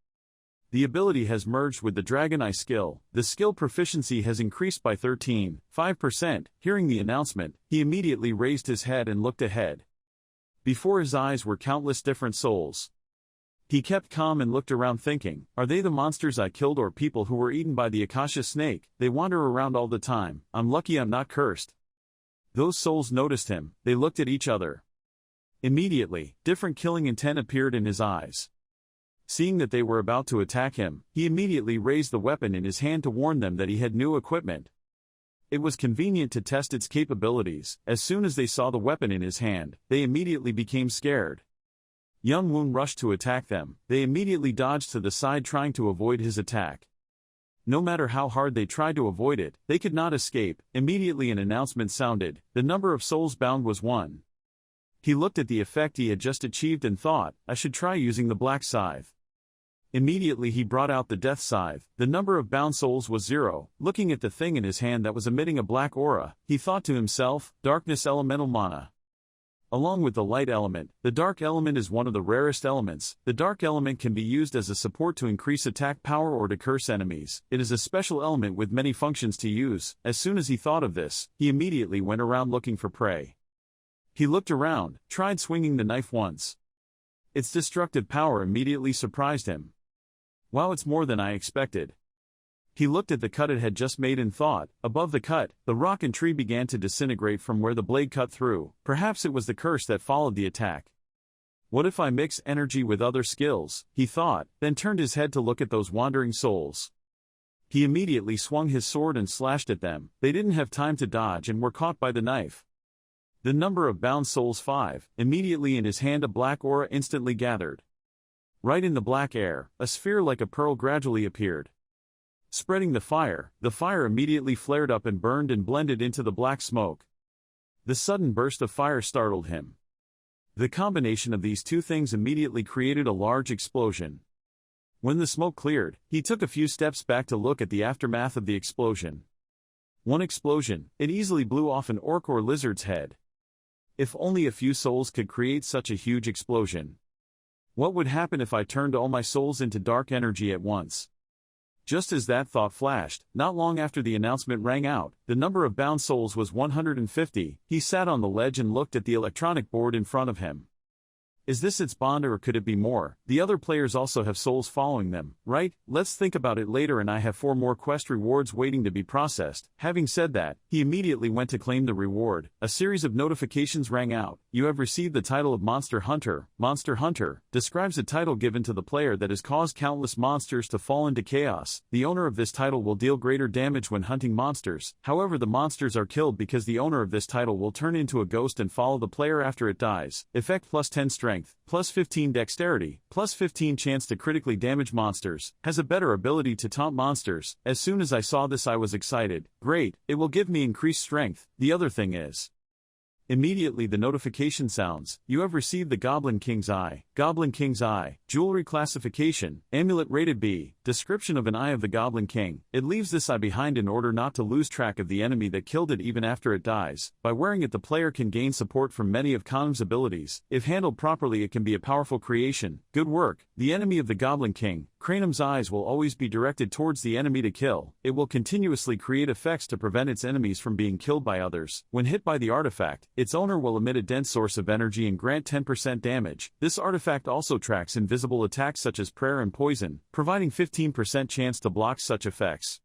The ability has merged with the Dragon Eye skill. The skill proficiency has increased by 13.5%. Hearing the announcement, he immediately raised his head and looked ahead. Before his eyes were countless different souls. He kept calm and looked around thinking, are they the monsters I killed or people who were eaten by the Akasha snake? They wander around all the time. I'm lucky I'm not cursed. Those souls noticed him. They looked at each other. Immediately, different killing intent appeared in his eyes. Seeing that they were about to attack him, he immediately raised the weapon in his hand to warn them that he had new equipment. It was convenient to test its capabilities. As soon as they saw the weapon in his hand, they immediately became scared. Young Woon rushed to attack them. They immediately dodged to the side trying to avoid his attack. No matter how hard they tried to avoid it, they could not escape. Immediately an announcement sounded. The number of souls bound was 1. He looked at the effect he had just achieved and thought, I should try using the black scythe. Immediately he brought out the death scythe. The number of bound souls was 0. Looking at the thing in his hand that was emitting a black aura, he thought to himself, darkness elemental mana. Along with the light element, the dark element is one of the rarest elements. The dark element can be used as a support to increase attack power or to curse enemies. It is a special element with many functions to use. As soon as he thought of this, he immediately went around looking for prey. He looked around, tried swinging the knife once. Its destructive power immediately surprised him. Wow, it's more than I expected. He looked at the cut it had just made and thought, above the cut, the rock and tree began to disintegrate from where the blade cut through. Perhaps it was the curse that followed the attack. What if I mix energy with other skills? He thought, then turned his head to look at those wandering souls. He immediately swung his sword and slashed at them. They didn't have time to dodge and were caught by the knife. The number of bound souls 5. Immediately in his hand a black aura instantly gathered. Right in the black air, a sphere like a pearl gradually appeared. Spreading the fire immediately flared up and burned and blended into the black smoke. The sudden burst of fire startled him. The combination of these two things immediately created a large explosion. When the smoke cleared, he took a few steps back to look at the aftermath of the explosion. One explosion, it easily blew off an orc or lizard's head. If only a few souls could create such a huge explosion. What would happen if I turned all my souls into dark energy at once? Just as that thought flashed, not long after the announcement rang out, the number of bound souls was 150. He sat on the ledge and looked at the electronic board in front of him. Is this its bond or could it be more? The other players also have souls following them, right? Let's think about it later, and I have 4 more quest rewards waiting to be processed. Having said that, he immediately went to claim the reward. A series of notifications rang out. You have received the title of Monster Hunter. Monster Hunter describes a title given to the player that has caused countless monsters to fall into chaos. The owner of this title will deal greater damage when hunting monsters. However, the monsters are killed because the owner of this title will turn into a ghost and follow the player after it dies. Effect plus 10 strength. Plus 15 dexterity, plus 15 chance to critically damage monsters, has a better ability to taunt monsters. As soon as I saw this I was excited. Great, it will give me increased strength. The other thing is... Immediately the notification sounds. You have received the Goblin King's Eye. Goblin King's Eye. Jewelry classification. Amulet rated B. Description of an eye of the Goblin King. It leaves this eye behind in order not to lose track of the enemy that killed it even after it dies. By wearing it the player can gain support from many of Khanum's abilities. If handled properly it can be a powerful creation. Good work. The enemy of the Goblin King. Khanum's eyes will always be directed towards the enemy to kill. It will continuously create effects to prevent its enemies from being killed by others. When hit by the artifact, its owner will emit a dense source of energy and grant 10% damage. This artifact also tracks invisible attacks such as prayer and poison, providing 15% chance to block such effects.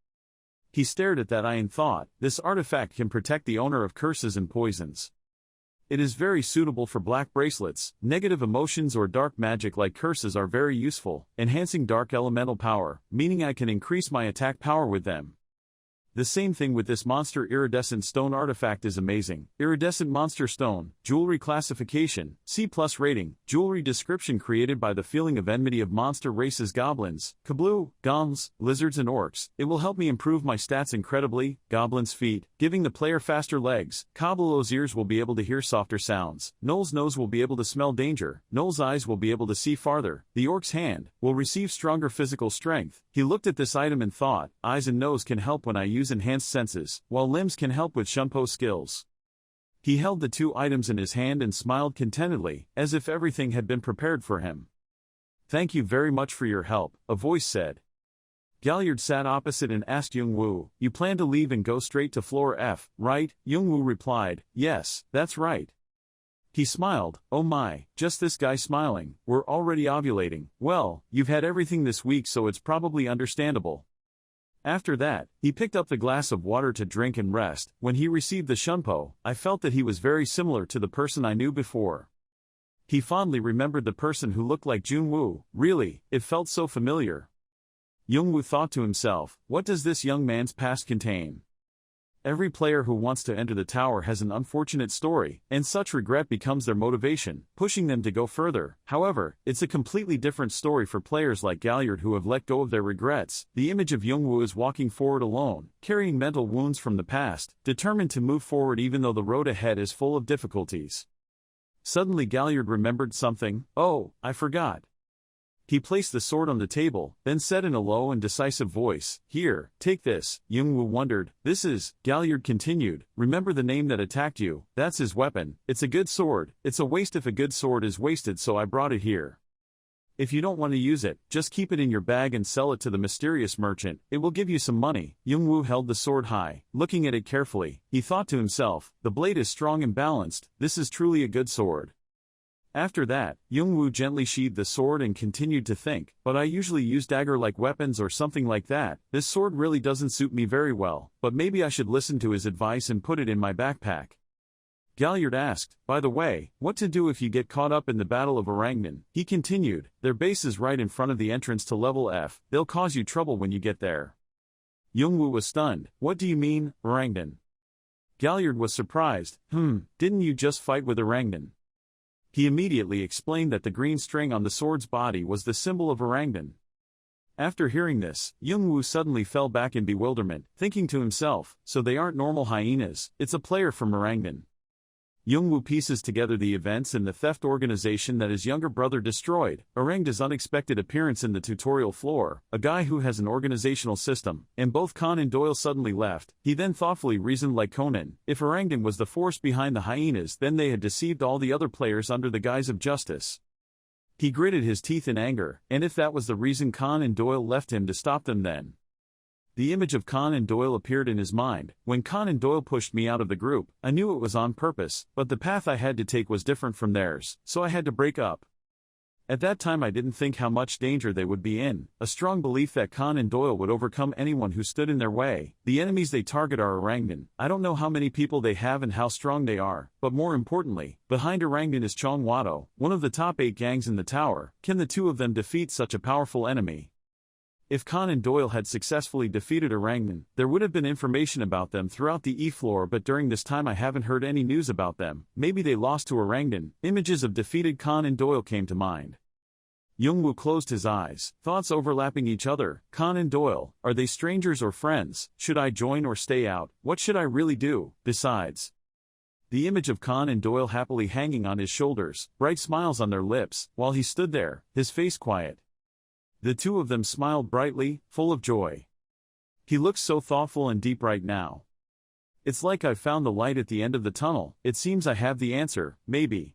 He stared at that eye and thought, this artifact can protect the owner of curses and poisons. It is very suitable for black bracelets. Negative emotions or dark magic like curses are very useful, enhancing dark elemental power, meaning I can increase my attack power with them. The same thing with this monster iridescent stone artifact is amazing. Iridescent monster stone, jewelry classification, C+ rating, jewelry description created by the feeling of enmity of monster races goblins, kabloo, goms, lizards and orcs. It will help me improve my stats incredibly. Goblin's feet, giving the player faster legs. Cobble's ears will be able to hear softer sounds. Noel's nose will be able to smell danger. Noel's eyes will be able to see farther. The orc's hand will receive stronger physical strength. He looked at this item and thought, eyes and nose can help when I use enhanced senses, while limbs can help with Shunpo skills. He held the 2 items in his hand and smiled contentedly, as if everything had been prepared for him. Thank you very much for your help, a voice said. Gallard sat opposite and asked Young-woo, you plan to leave and go straight to floor F, right? Young-woo replied, yes, that's right. He smiled, oh my, just this guy smiling, we're already ovulating. Well, you've had everything this week so it's probably understandable. After that, he picked up the glass of water to drink and rest. When he received the Shunpo, I felt that he was very similar to the person I knew before. He fondly remembered the person who looked like Jun-woo. Really, it felt so familiar. Young-woo thought to himself, what does this young man's past contain? Every player who wants to enter the tower has an unfortunate story, and such regret becomes their motivation, pushing them to go further. However, it's a completely different story for players like Gallard who have let go of their regrets. The image of Young-woo is walking forward alone, carrying mental wounds from the past, determined to move forward even though the road ahead is full of difficulties. Suddenly Gallard remembered something. Oh, I forgot. He placed the sword on the table, then said in a low and decisive voice, here, take this. Young-woo wondered, this is, Gallard continued, remember the name that attacked you, that's his weapon, it's a good sword, it's a waste if a good sword is wasted so I brought it here. If you don't want to use it, just keep it in your bag and sell it to the mysterious merchant, it will give you some money. Young-woo held the sword high, looking at it carefully. He thought to himself, the blade is strong and balanced, this is truly a good sword. After that, Young-woo gently sheathed the sword and continued to think, but I usually use dagger-like weapons or something like that, this sword really doesn't suit me very well, but maybe I should listen to his advice and put it in my backpack. Gallard asked, by the way, what to do if you get caught up in the Battle of Orangnan? He continued, their base is right in front of the entrance to level F, they'll cause you trouble when you get there. Young-woo was stunned, what do you mean, Orangnan? Gallard was surprised, didn't you just fight with Orangnan? He immediately explained that the green string on the sword's body was the symbol of Orangnan. After hearing this, Young-woo suddenly fell back in bewilderment, thinking to himself, so they aren't normal hyenas, it's a player from Orangnan. Youngwoo pieces together the events and the theft organization that his younger brother destroyed, Arangda's unexpected appearance in the tutorial floor, a guy who has an organizational system, and both Khan and Doyle suddenly left. He then thoughtfully reasoned like Conan, if Arangdan was the force behind the hyenas, then they had deceived all the other players under the guise of justice. He gritted his teeth in anger, and if that was the reason Khan and Doyle left him to stop them, then the image of Khan and Doyle appeared in his mind. When Khan and Doyle pushed me out of the group, I knew it was on purpose, but the path I had to take was different from theirs, so I had to break up. At that time I didn't think how much danger they would be in, a strong belief that Khan and Doyle would overcome anyone who stood in their way. The enemies they target are Arangdan. I don't know how many people they have and how strong they are, but more importantly, behind Arangdan is Chongwato, one of the top 8 gangs in the tower. Can the two of them defeat such a powerful enemy? If Khan and Doyle had successfully defeated Arangdan, there would have been information about them throughout the E-floor, but during this time I haven't heard any news about them. Maybe they lost to Arangdan. Images of defeated Khan and Doyle came to mind. Youngwoo closed his eyes, thoughts overlapping each other. Khan and Doyle, are they strangers or friends? Should I join or stay out? What should I really do? Besides, the image of Khan and Doyle happily hanging on his shoulders, bright smiles on their lips, while he stood there, his face quiet. The two of them smiled brightly, full of joy. He looks so thoughtful and deep right now. It's like I've found the light at the end of the tunnel. It seems I have the answer, maybe.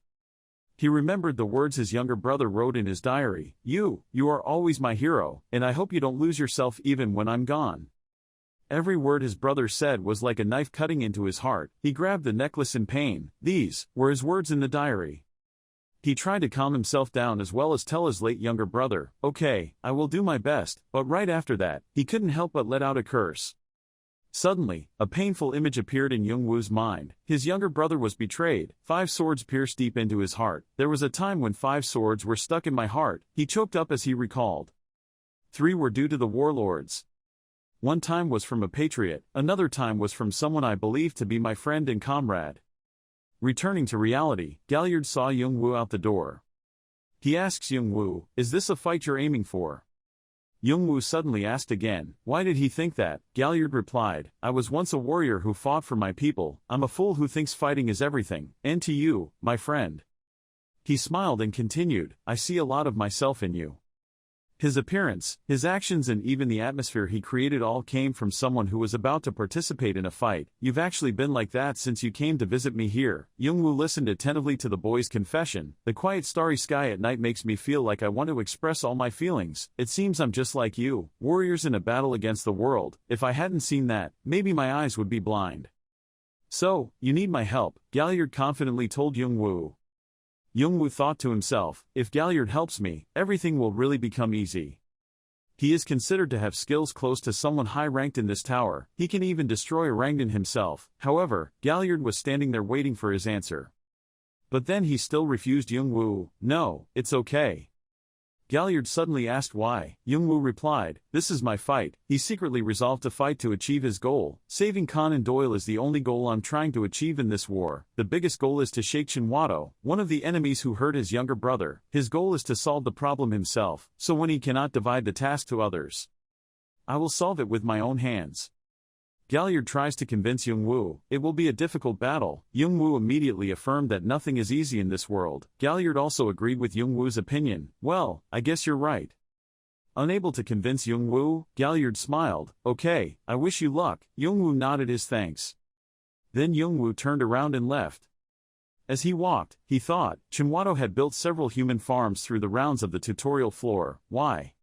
He remembered the words his younger brother wrote in his diary. You are always my hero, and I hope you don't lose yourself even when I'm gone. Every word his brother said was like a knife cutting into his heart. He grabbed the necklace in pain. These were his words in the diary. He tried to calm himself down as well as tell his late younger brother, okay, I will do my best, but right after that, he couldn't help but let out a curse. Suddenly, a painful image appeared in Youngwoo's mind. His younger brother was betrayed. 5 swords pierced deep into his heart. There was a time when 5 swords were stuck in my heart. He choked up as he recalled. 3 were due to the warlords. 1 time was from a patriot, another time was from someone I believed to be my friend and comrade. Returning to reality, Gallard saw Youngwoo out the door. He asks Youngwoo, is this a fight you're aiming for? Youngwoo suddenly asked again, why did he think that? Gallard replied, I was once a warrior who fought for my people. I'm a fool who thinks fighting is everything, and to you, my friend. He smiled and continued, I see a lot of myself in you. His appearance, his actions and even the atmosphere he created all came from someone who was about to participate in a fight. You've actually been like that since you came to visit me here. Youngwoo listened attentively to the boy's confession. The quiet starry sky at night makes me feel like I want to express all my feelings. It seems I'm just like you, warriors in a battle against the world. If I hadn't seen that, maybe my eyes would be blind. So, you need my help, Gallard confidently told Youngwoo. Youngwoo thought to himself, if Gallard helps me, everything will really become easy. He is considered to have skills close to someone high-ranked in this tower. He can even destroy Arangdan himself. However, Gallard was standing there waiting for his answer. But then he still refused Youngwoo. No, it's okay. Gallard suddenly asked why. Youngwoo replied, this is my fight. He secretly resolved to fight to achieve his goal. Saving Khan and Doyle is the only goal I'm trying to achieve in this war. The biggest goal is to shake Chonwato, one of the enemies who hurt his younger brother. His goal is to solve the problem himself, so when he cannot divide the task to others, I will solve it with my own hands. Gallard tries to convince Youngwoo, it will be a difficult battle. Youngwoo immediately affirmed that nothing is easy in this world. Gallard also agreed with Youngwoo's opinion. Well, I guess you're right. Unable to convince Youngwoo, Gallard smiled. Okay, I wish you luck. Youngwoo nodded his thanks. Then Youngwoo turned around and left. As he walked, he thought, Chonwato had built several human farms through the rounds of the tutorial floor. Why?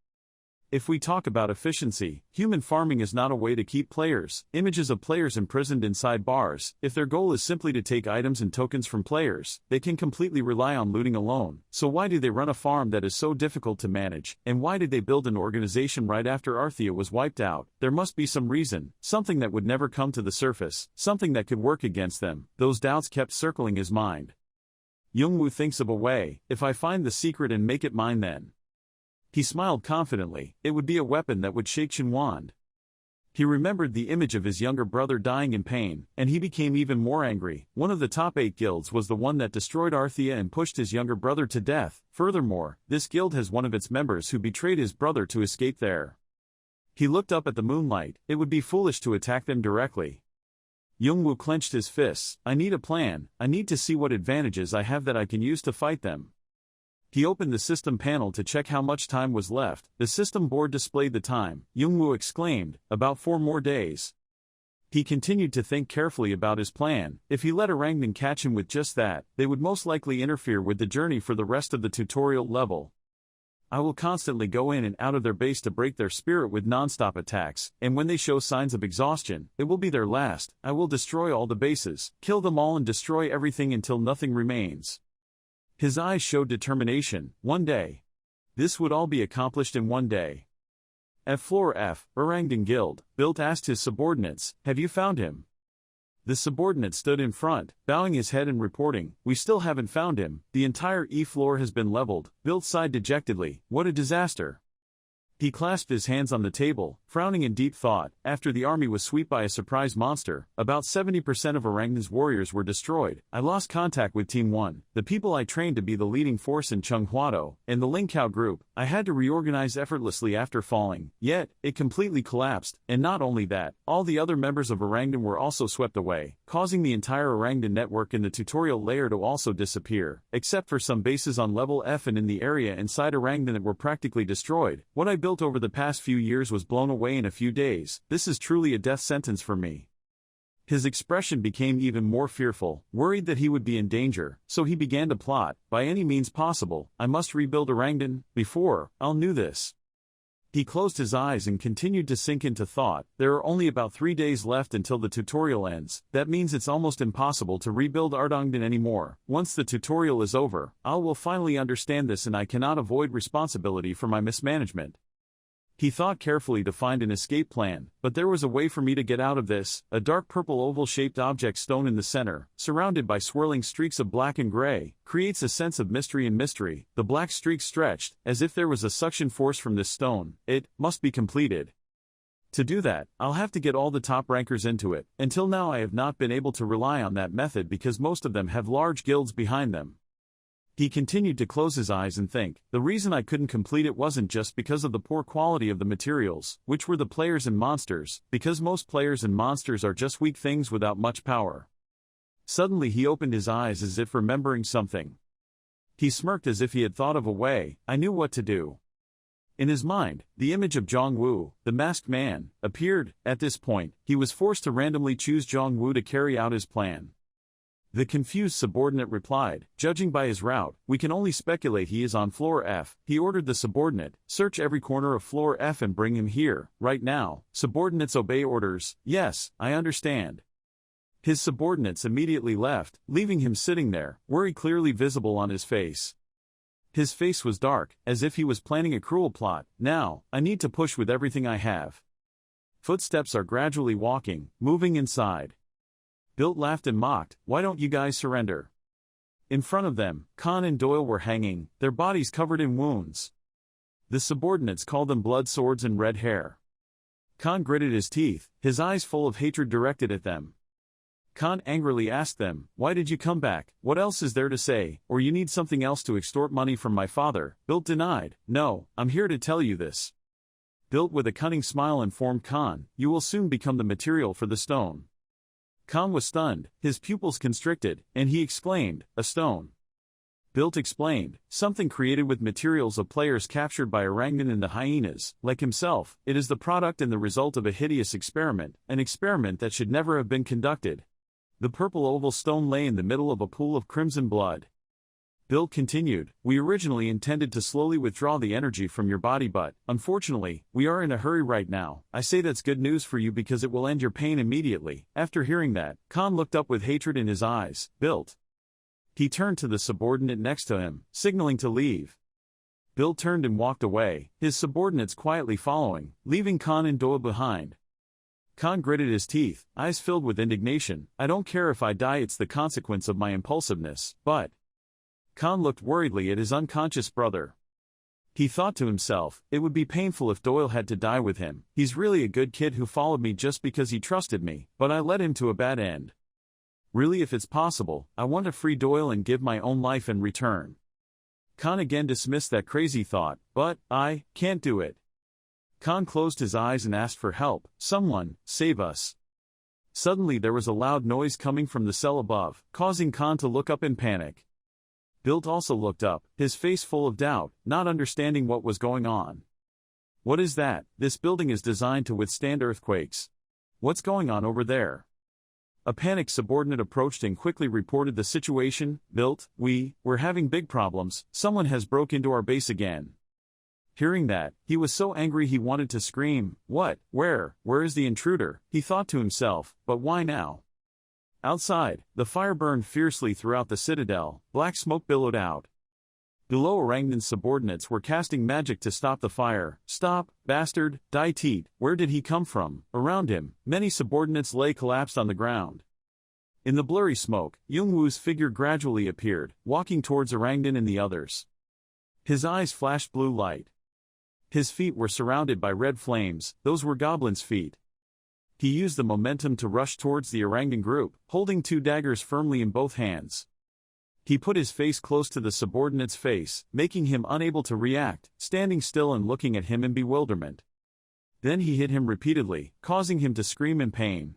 If we talk about efficiency, human farming is not a way to keep players. Images of players imprisoned inside bars. If their goal is simply to take items and tokens from players, they can completely rely on looting alone. So why do they run a farm that is so difficult to manage? And why did they build an organization right after Arthea was wiped out? There must be some reason, something that would never come to the surface, something that could work against them. Those doubts kept circling his mind. Youngwoo thinks of a way. If I find the secret and make it mine, then he smiled confidently. It would be a weapon that would shake Chonwato. He remembered the image of his younger brother dying in pain, and he became even more angry. One of the top 8 guilds was the one that destroyed Arthea and pushed his younger brother to death. Furthermore, this guild has one of its members who betrayed his brother to escape there. He looked up at the moonlight. It would be foolish to attack them directly. Yoongwoo clenched his fists. I need a plan. I need to see what advantages I have that I can use to fight them. He opened the system panel to check how much time was left. The system board displayed the time. Yoongwoo exclaimed, about 4 more days. He continued to think carefully about his plan. If he let Orangnan catch him with just that, they would most likely interfere with the journey for the rest of the tutorial level. I will constantly go in and out of their base to break their spirit with non-stop attacks, and when they show signs of exhaustion, it will be their last. I will destroy all the bases, kill them all and destroy everything until nothing remains. His eyes showed determination. One day. This would all be accomplished in one day. At floor F, Orangnan Guild, Built asked his subordinates, have you found him? The subordinate stood in front, bowing his head and reporting, we still haven't found him, the entire E floor has been leveled. Built sighed dejectedly, what a disaster. He clasped his hands on the table, frowning in deep thought. After the army was swept by a surprise monster, about 70% of Orangnan's warriors were destroyed. I lost contact with Team 1, the people I trained to be the leading force in Chunghuado, and the Lingkao group. I had to reorganize effortlessly after falling, yet, it completely collapsed, and not only that, all the other members of Orangnan were also swept away, causing the entire Orangnan network in the tutorial layer to also disappear, except for some bases on level F and in the area inside Orangnan that were practically destroyed. What I built over the past few years was blown away in a few days. This is truly a death sentence for me. His expression became even more fearful, worried that he would be in danger, so he began to plot, by any means possible, I must rebuild Orangnan, before I'll knew this. He closed his eyes and continued to sink into thought. There are only about 3 days left until the tutorial ends. That means it's almost impossible to rebuild Ardongdan anymore. Once the tutorial is over, I will finally understand this and I cannot avoid responsibility for my mismanagement. He thought carefully to find an escape plan, but there was a way for me to get out of this, a dark purple oval-shaped object stone in the center, surrounded by swirling streaks of black and gray, creates a sense of mystery and mystery. The black streaks stretched, as if there was a suction force from this stone. It must be completed. To do that, I'll have to get all the top rankers into it. Until now I have not been able to rely on that method because most of them have large guilds behind them. He continued to close his eyes and think, the reason I couldn't complete it wasn't just because of the poor quality of the materials, which were the players and monsters, because most players and monsters are just weak things without much power. Suddenly he opened his eyes as if remembering something. He smirked as if he had thought of a way. I knew what to do. In his mind, the image of Zhongwu, the masked man, appeared. At this point, he was forced to randomly choose Zhongwu to carry out his plan. The confused subordinate replied, judging by his route, we can only speculate he is on floor F. He ordered the subordinate, search every corner of floor F and bring him here, right now. Subordinates obey orders. Yes, I understand. His subordinates immediately left, leaving him sitting there, worry clearly visible on his face. His face was dark, as if he was planning a cruel plot. Now, I need to push with everything I have. Footsteps are gradually walking, moving inside. Built laughed and mocked, why don't you guys surrender? In front of them, Khan and Doyle were hanging, their bodies covered in wounds. The subordinates called them blood swords and red hair. Khan gritted his teeth, his eyes full of hatred directed at them. Khan angrily asked them, why did you come back? What else is there to say? Or you need something else to extort money from my father? Built denied, no, I'm here to tell you this. Built with a cunning smile informed Khan, you will soon become the material for the stone. Khan was stunned, his pupils constricted, and he exclaimed, a stone. Built explained, something created with materials of players captured by Orangnan and the hyenas. Like himself, it is the product and the result of a hideous experiment, an experiment that should never have been conducted. The purple oval stone lay in the middle of a pool of crimson blood. Built continued, we originally intended to slowly withdraw the energy from your body but, unfortunately, we are in a hurry right now. I say that's good news for you because it will end your pain immediately. After hearing that, Khan looked up with hatred in his eyes. Built. He turned to the subordinate next to him, signaling to leave. Built turned and walked away, his subordinates quietly following, leaving Khan and Doyle behind. Khan gritted his teeth, eyes filled with indignation. I don't care if I die, it's the consequence of my impulsiveness, but... Khan looked worriedly at his unconscious brother. He thought to himself, it would be painful if Doyle had to die with him. He's really a good kid who followed me just because he trusted me, but I led him to a bad end. Really, if it's possible, I want to free Doyle and give my own life in return. Khan again dismissed that crazy thought, but, I can't do it. Khan closed his eyes and asked for help. Someone, save us. Suddenly there was a loud noise coming from the cell above, causing Khan to look up in panic. Built also looked up, his face full of doubt, not understanding what was going on. What is that? This building is designed to withstand earthquakes. What's going on over there? A panicked subordinate approached and quickly reported the situation. Built, we're having big problems, someone has broke into our base again. Hearing that, he was so angry he wanted to scream. What? Where is the intruder? He thought to himself, but why now? Outside, the fire burned fiercely throughout the citadel, black smoke billowed out. Below, Orangutan's subordinates were casting magic to stop the fire. Stop, bastard, die teat, where did he come from? Around him, many subordinates lay collapsed on the ground. In the blurry smoke, Yoongwoo's figure gradually appeared, walking towards Orangutan and the others. His eyes flashed blue light. His feet were surrounded by red flames, those were goblins' feet. He used the momentum to rush towards the orangutan group, holding 2 daggers firmly in both hands. He put his face close to the subordinate's face, making him unable to react, standing still and looking at him in bewilderment. Then he hit him repeatedly, causing him to scream in pain.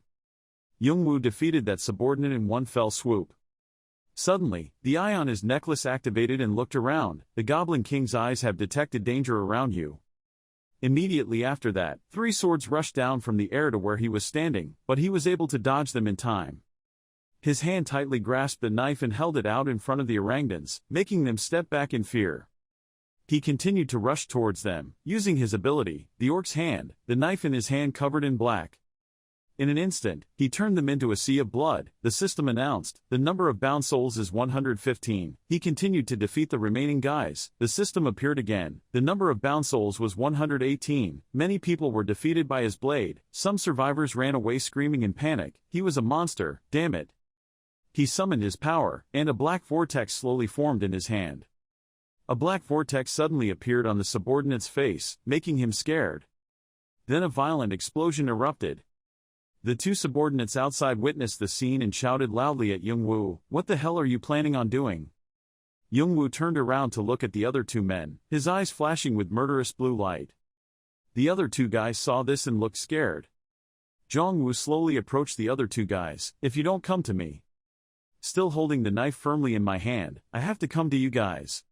Yoongwoo defeated that subordinate in one fell swoop. Suddenly, the eye on his necklace activated and looked around. The Goblin King's eyes have detected danger around you. Immediately after that, 3 swords rushed down from the air to where he was standing, but he was able to dodge them in time. His hand tightly grasped the knife and held it out in front of the orangutans, making them step back in fear. He continued to rush towards them, using his ability, the orc's hand, the knife in his hand covered in black. In an instant, he turned them into a sea of blood. The system announced, the number of bound souls is 115. He continued to defeat the remaining guys. The system appeared again. The number of bound souls was 118. Many people were defeated by his blade. Some survivors ran away screaming in panic. He was a monster, damn it. He summoned his power, and a black vortex slowly formed in his hand. A black vortex suddenly appeared on the subordinate's face, making him scared. Then a violent explosion erupted. The 2 subordinates outside witnessed the scene and shouted loudly at Yoongwoo, "What the hell are you planning on doing?" Yoongwoo turned around to look at the other 2 men, his eyes flashing with murderous blue light. The other 2 guys saw this and looked scared. Jongwoo slowly approached the other 2 guys. "If you don't come to me," still holding the knife firmly in my hand, "I have to come to you guys."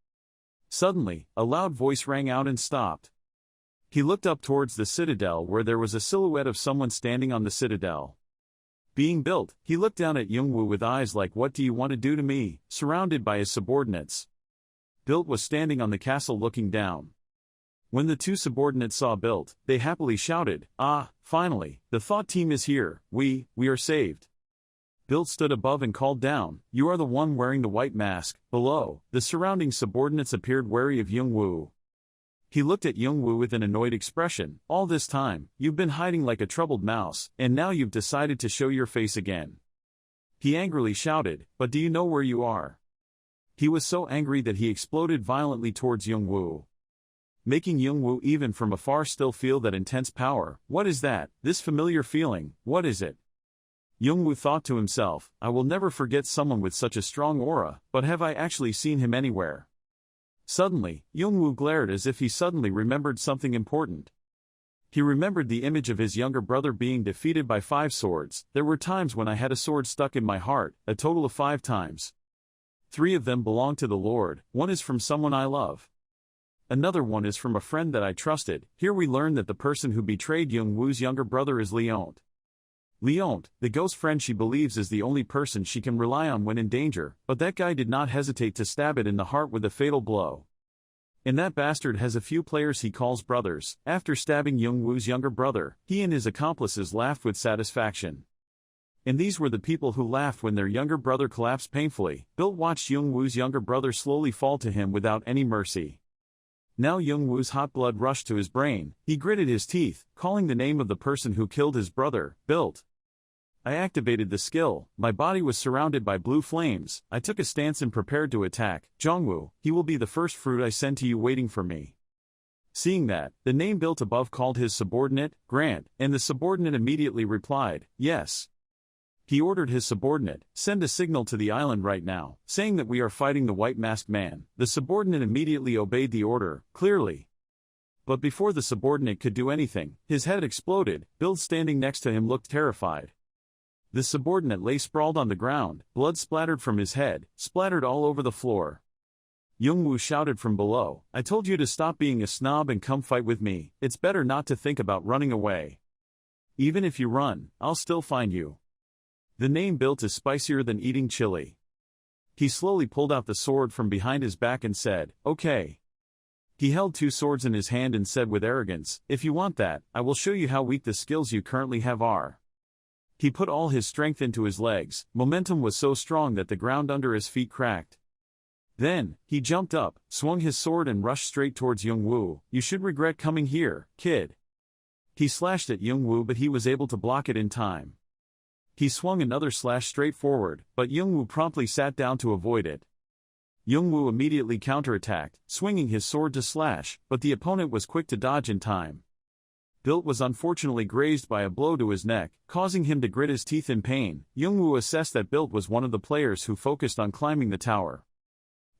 Suddenly, a loud voice rang out and stopped. He looked up towards the citadel where there was a silhouette of someone standing on the citadel. Being built, he looked down at Yoongwoo with eyes like, "What do you want to do to me?" surrounded by his subordinates. Built was standing on the castle looking down. When the 2 subordinates saw Built, they happily shouted, "Ah, finally, the thought team is here, we are saved." Built stood above and called down, "You are the one wearing the white mask." Below, the surrounding subordinates appeared wary of Yoongwoo. He looked at Yoongwoo with an annoyed expression. "All this time, you've been hiding like a troubled mouse, and now you've decided to show your face again." He angrily shouted, "But do you know where you are?" He was so angry that he exploded violently towards Yoongwoo, making Yoongwoo even from afar still feel that intense power. What is that, this familiar feeling, what is it? Yoongwoo thought to himself, I will never forget someone with such a strong aura, but have I actually seen him anywhere? Suddenly, Yoongwoo glared as if he suddenly remembered something important. He remembered the image of his younger brother being defeated by 5 swords. There were times when I had a sword stuck in my heart, a total of 5 times. 3 of them belong to the Lord, 1 is from someone I love. Another one is from a friend that I trusted. Here we learn that the person who betrayed Yoongwoo's younger brother is Leont. Leont, the ghost friend she believes is the only person she can rely on when in danger, but that guy did not hesitate to stab it in the heart with a fatal blow. And that bastard has a few players he calls brothers. After stabbing Yoongwoo's younger brother, he and his accomplices laughed with satisfaction. And these were the people who laughed when their younger brother collapsed painfully. Built watched Yoongwoo's younger brother slowly fall to him without any mercy. Now Yoongwoo's hot blood rushed to his brain. He gritted his teeth, calling the name of the person who killed his brother. Built. I activated the skill. My body was surrounded by blue flames. I took a stance and prepared to attack. Jongwoo, he will be the first fruit I send to you waiting for me. Seeing that, the name Built above called his subordinate, Grant, and the subordinate immediately replied, yes. He ordered his subordinate, send a signal to the island right now, saying that we are fighting the white masked man. The subordinate immediately obeyed the order, clearly. But before the subordinate could do anything, his head exploded. Built standing next to him looked terrified. The subordinate lay sprawled on the ground, blood splattered from his head, splattered all over the floor. Youngwoo shouted from below, "I told you to stop being a snob and come fight with me. It's better not to think about running away. Even if you run, I'll still find you." The name Built is spicier than eating chili. He slowly pulled out the sword from behind his back and said, "Okay." He held 2 swords in his hand and said with arrogance, "If you want that, I will show you how weak the skills you currently have are." He put all his strength into his legs. Momentum was so strong that the ground under his feet cracked. Then, he jumped up, swung his sword and rushed straight towards Youngwoo. "You should regret coming here, kid." He slashed at Youngwoo but he was able to block it in time. He swung another slash straight forward, but Youngwoo promptly sat down to avoid it. Youngwoo immediately counterattacked, swinging his sword to slash, but the opponent was quick to dodge in time. Built was unfortunately grazed by a blow to his neck, causing him to grit his teeth in pain. Youngwoo assessed that Built was one of the players who focused on climbing the tower.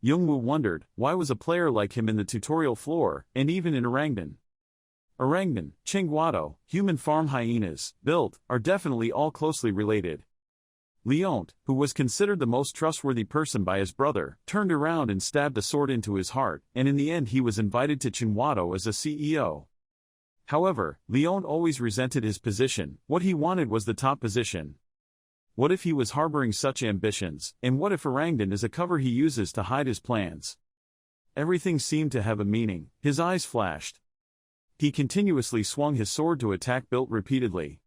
Youngwoo wondered, why was a player like him in the tutorial floor, and even in Orangutan? Orangutan, Chingguado, human farm hyenas, Built, are definitely all closely related. Leont, who was considered the most trustworthy person by his brother, turned around and stabbed a sword into his heart, and in the end he was invited to Chingguado as a CEO. However, Leont always resented his position. What he wanted was the top position. What if he was harboring such ambitions, and what if Orangutan is a cover he uses to hide his plans? Everything seemed to have a meaning. His eyes flashed. He continuously swung his sword to attack Built repeatedly.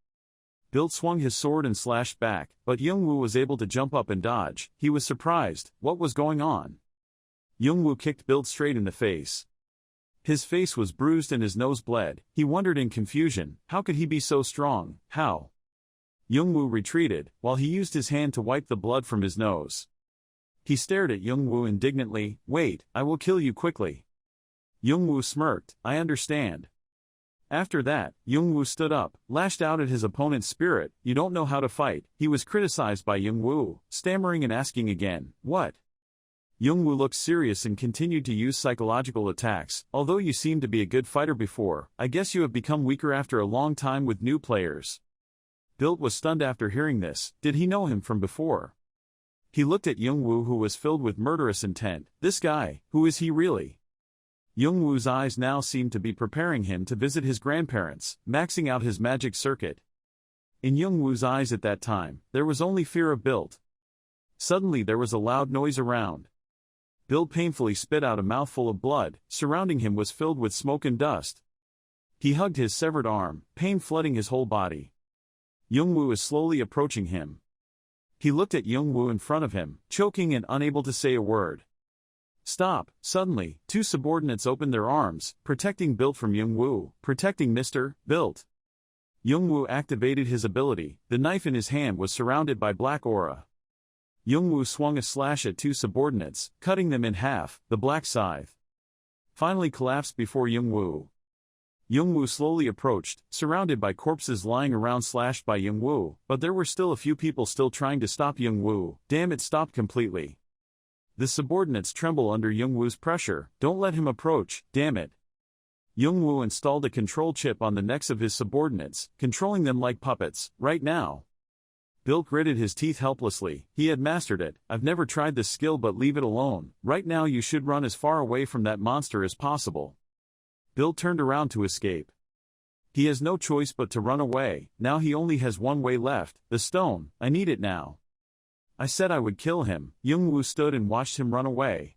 Built swung his sword and slashed back, but Youngwoo was able to jump up and dodge. He was surprised. What was going on? Youngwoo kicked Built straight in the face. His face was bruised and his nose bled. He wondered in confusion, how could he be so strong? How? Youngwoo retreated, while he used his hand to wipe the blood from his nose. He stared at Youngwoo indignantly. "Wait, I will kill you quickly." Youngwoo smirked, "I understand." After that, Youngwoo stood up, lashed out at his opponent's spirit. "You don't know how to fight." He was criticized by Youngwoo, stammering and asking again, "What?" Youngwoo looked serious and continued to use psychological attacks. "Although you seemed to be a good fighter before, I guess you have become weaker after a long time with new players." Built was stunned after hearing this. Did he know him from before? He looked at Youngwoo, who was filled with murderous intent. This guy, who is he really? Youngwoo's eyes now seemed to be preparing him to visit his grandparents, maxing out his magic circuit. In Youngwoo's eyes at that time, there was only fear of Built. Suddenly there was a loud noise around. Built painfully spit out a mouthful of blood. Surrounding him was filled with smoke and dust. He hugged his severed arm, pain flooding his whole body. Youngwoo is slowly approaching him. He looked at Youngwoo in front of him, choking and unable to say a word. "Stop!" Suddenly, 2 subordinates opened their arms, protecting Built from Youngwoo, protecting Mr. Built. Youngwoo activated his ability. The knife in his hand was surrounded by black aura. Youngwoo swung a slash at 2 subordinates, cutting them in half. The black scythe finally collapsed before Youngwoo. Youngwoo slowly approached, surrounded by corpses lying around slashed by Youngwoo, but there were still a few people still trying to stop Youngwoo. Damn, it stopped completely. The subordinates tremble under Youngwoo's pressure. Don't let him approach, damn it. Youngwoo installed a control chip on the necks of his subordinates, controlling them like puppets. Right now. Built gritted his teeth helplessly. He had mastered it. "I've never tried this skill, but leave it alone. Right now you should run as far away from that monster as possible." Built turned around to escape. He has no choice but to run away. Now he only has one way left, the stone. "I need it now." "I said I would kill him." Youngwoo stood and watched him run away.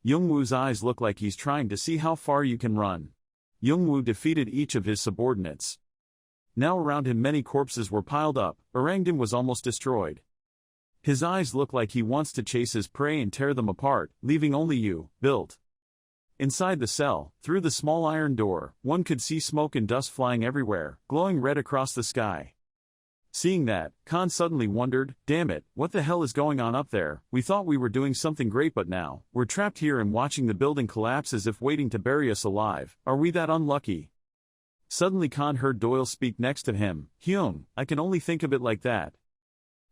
Youngwoo's eyes look like he's trying to see how far you can run. Youngwoo defeated each of his subordinates. Now around him many corpses were piled up. Orangutan was almost destroyed. His eyes look like he wants to chase his prey and tear them apart, leaving only you, Built. Inside the cell, through the small iron door, one could see smoke and dust flying everywhere, glowing red across the sky. Seeing that, Khan suddenly wondered, "Damn it, what the hell is going on up there? We thought we were doing something great, but now, we're trapped here and watching the building collapse as if waiting to bury us alive. Are we that unlucky?" Suddenly Khan heard Doyle speak next to him. "Hyung, I can only think of it like that."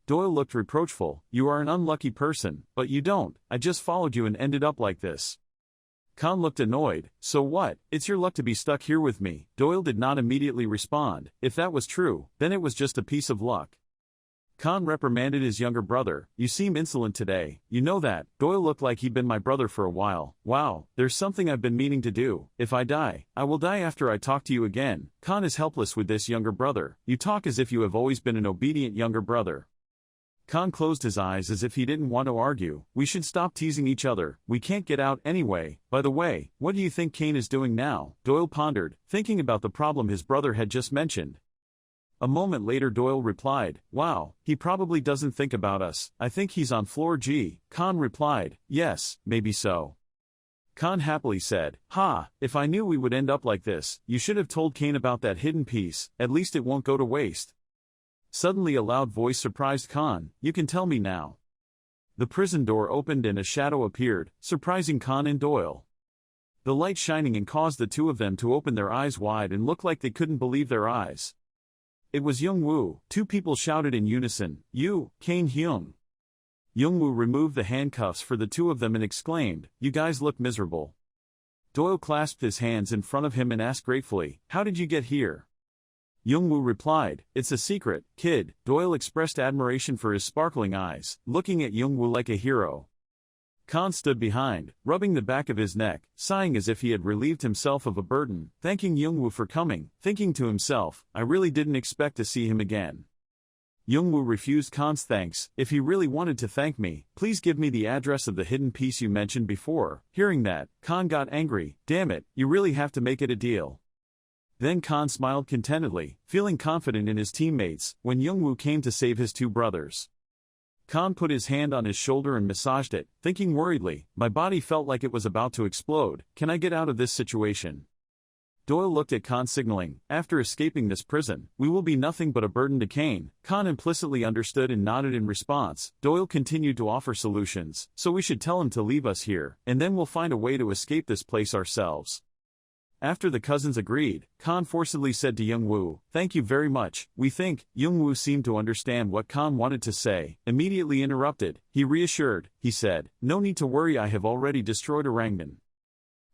Doyle looked reproachful. "You are an unlucky person, but you don't. I just followed you and ended up like this." Khan looked annoyed. "So what? It's your luck to be stuck here with me." Doyle did not immediately respond. If that was true, then it was just a piece of luck. Khan reprimanded his younger brother. You seem insolent today, you know that. Doyle looked like he'd been my brother for a while. Wow, there's something I've been meaning to do. If I die, I will die after I talk to you again. Khan is helpless with this younger brother. You talk as if you have always been an obedient younger brother. Khan closed his eyes as if he didn't want to argue. We should stop teasing each other. We can't get out anyway. By the way, what do you think Kane is doing now? Doyle pondered, thinking about the problem his brother had just mentioned. A moment later Doyle replied, wow, he probably doesn't think about us. I think he's on floor G. Khan replied, yes, maybe so. Khan happily said, ha, if I knew we would end up like this, you should have told Kane about that hidden piece, at least it won't go to waste. Suddenly a loud voice surprised Khan, you can tell me now. The prison door opened and a shadow appeared, surprising Khan and Doyle. The light shining in caused the two of them to open their eyes wide and look like they couldn't believe their eyes. It was Young-woo. Two people shouted in unison, you, Kane Hyung. Young-woo removed the handcuffs for the two of them and exclaimed, you guys look miserable. Doyle clasped his hands in front of him and asked gratefully, how did you get here? Young-woo replied, it's a secret, kid. Doyle expressed admiration for his sparkling eyes, looking at Young-woo like a hero. Khan stood behind, rubbing the back of his neck, sighing as if he had relieved himself of a burden, thanking Young-woo for coming, thinking to himself, I really didn't expect to see him again. Young-woo refused Khan's thanks. If he really wanted to thank me, please give me the address of the hidden piece you mentioned before. Hearing that, Khan got angry, damn it, you really have to make it a deal. Then Khan smiled contentedly, feeling confident in his teammates, when Young-woo came to save his two brothers. Khan put his hand on his shoulder and massaged it, thinking worriedly, my body felt like it was about to explode, can I get out of this situation? Doyle looked at Khan signaling, after escaping this prison, we will be nothing but a burden to Kane. Khan implicitly understood and nodded in response. Doyle continued to offer solutions, so we should tell him to leave us here, and then we'll find a way to escape this place ourselves. After the cousins agreed, Khan forcibly said to Young-woo, thank you very much, we think. Young-woo seemed to understand what Khan wanted to say, immediately interrupted. He reassured, he said, no need to worry, I have already destroyed Orangdan.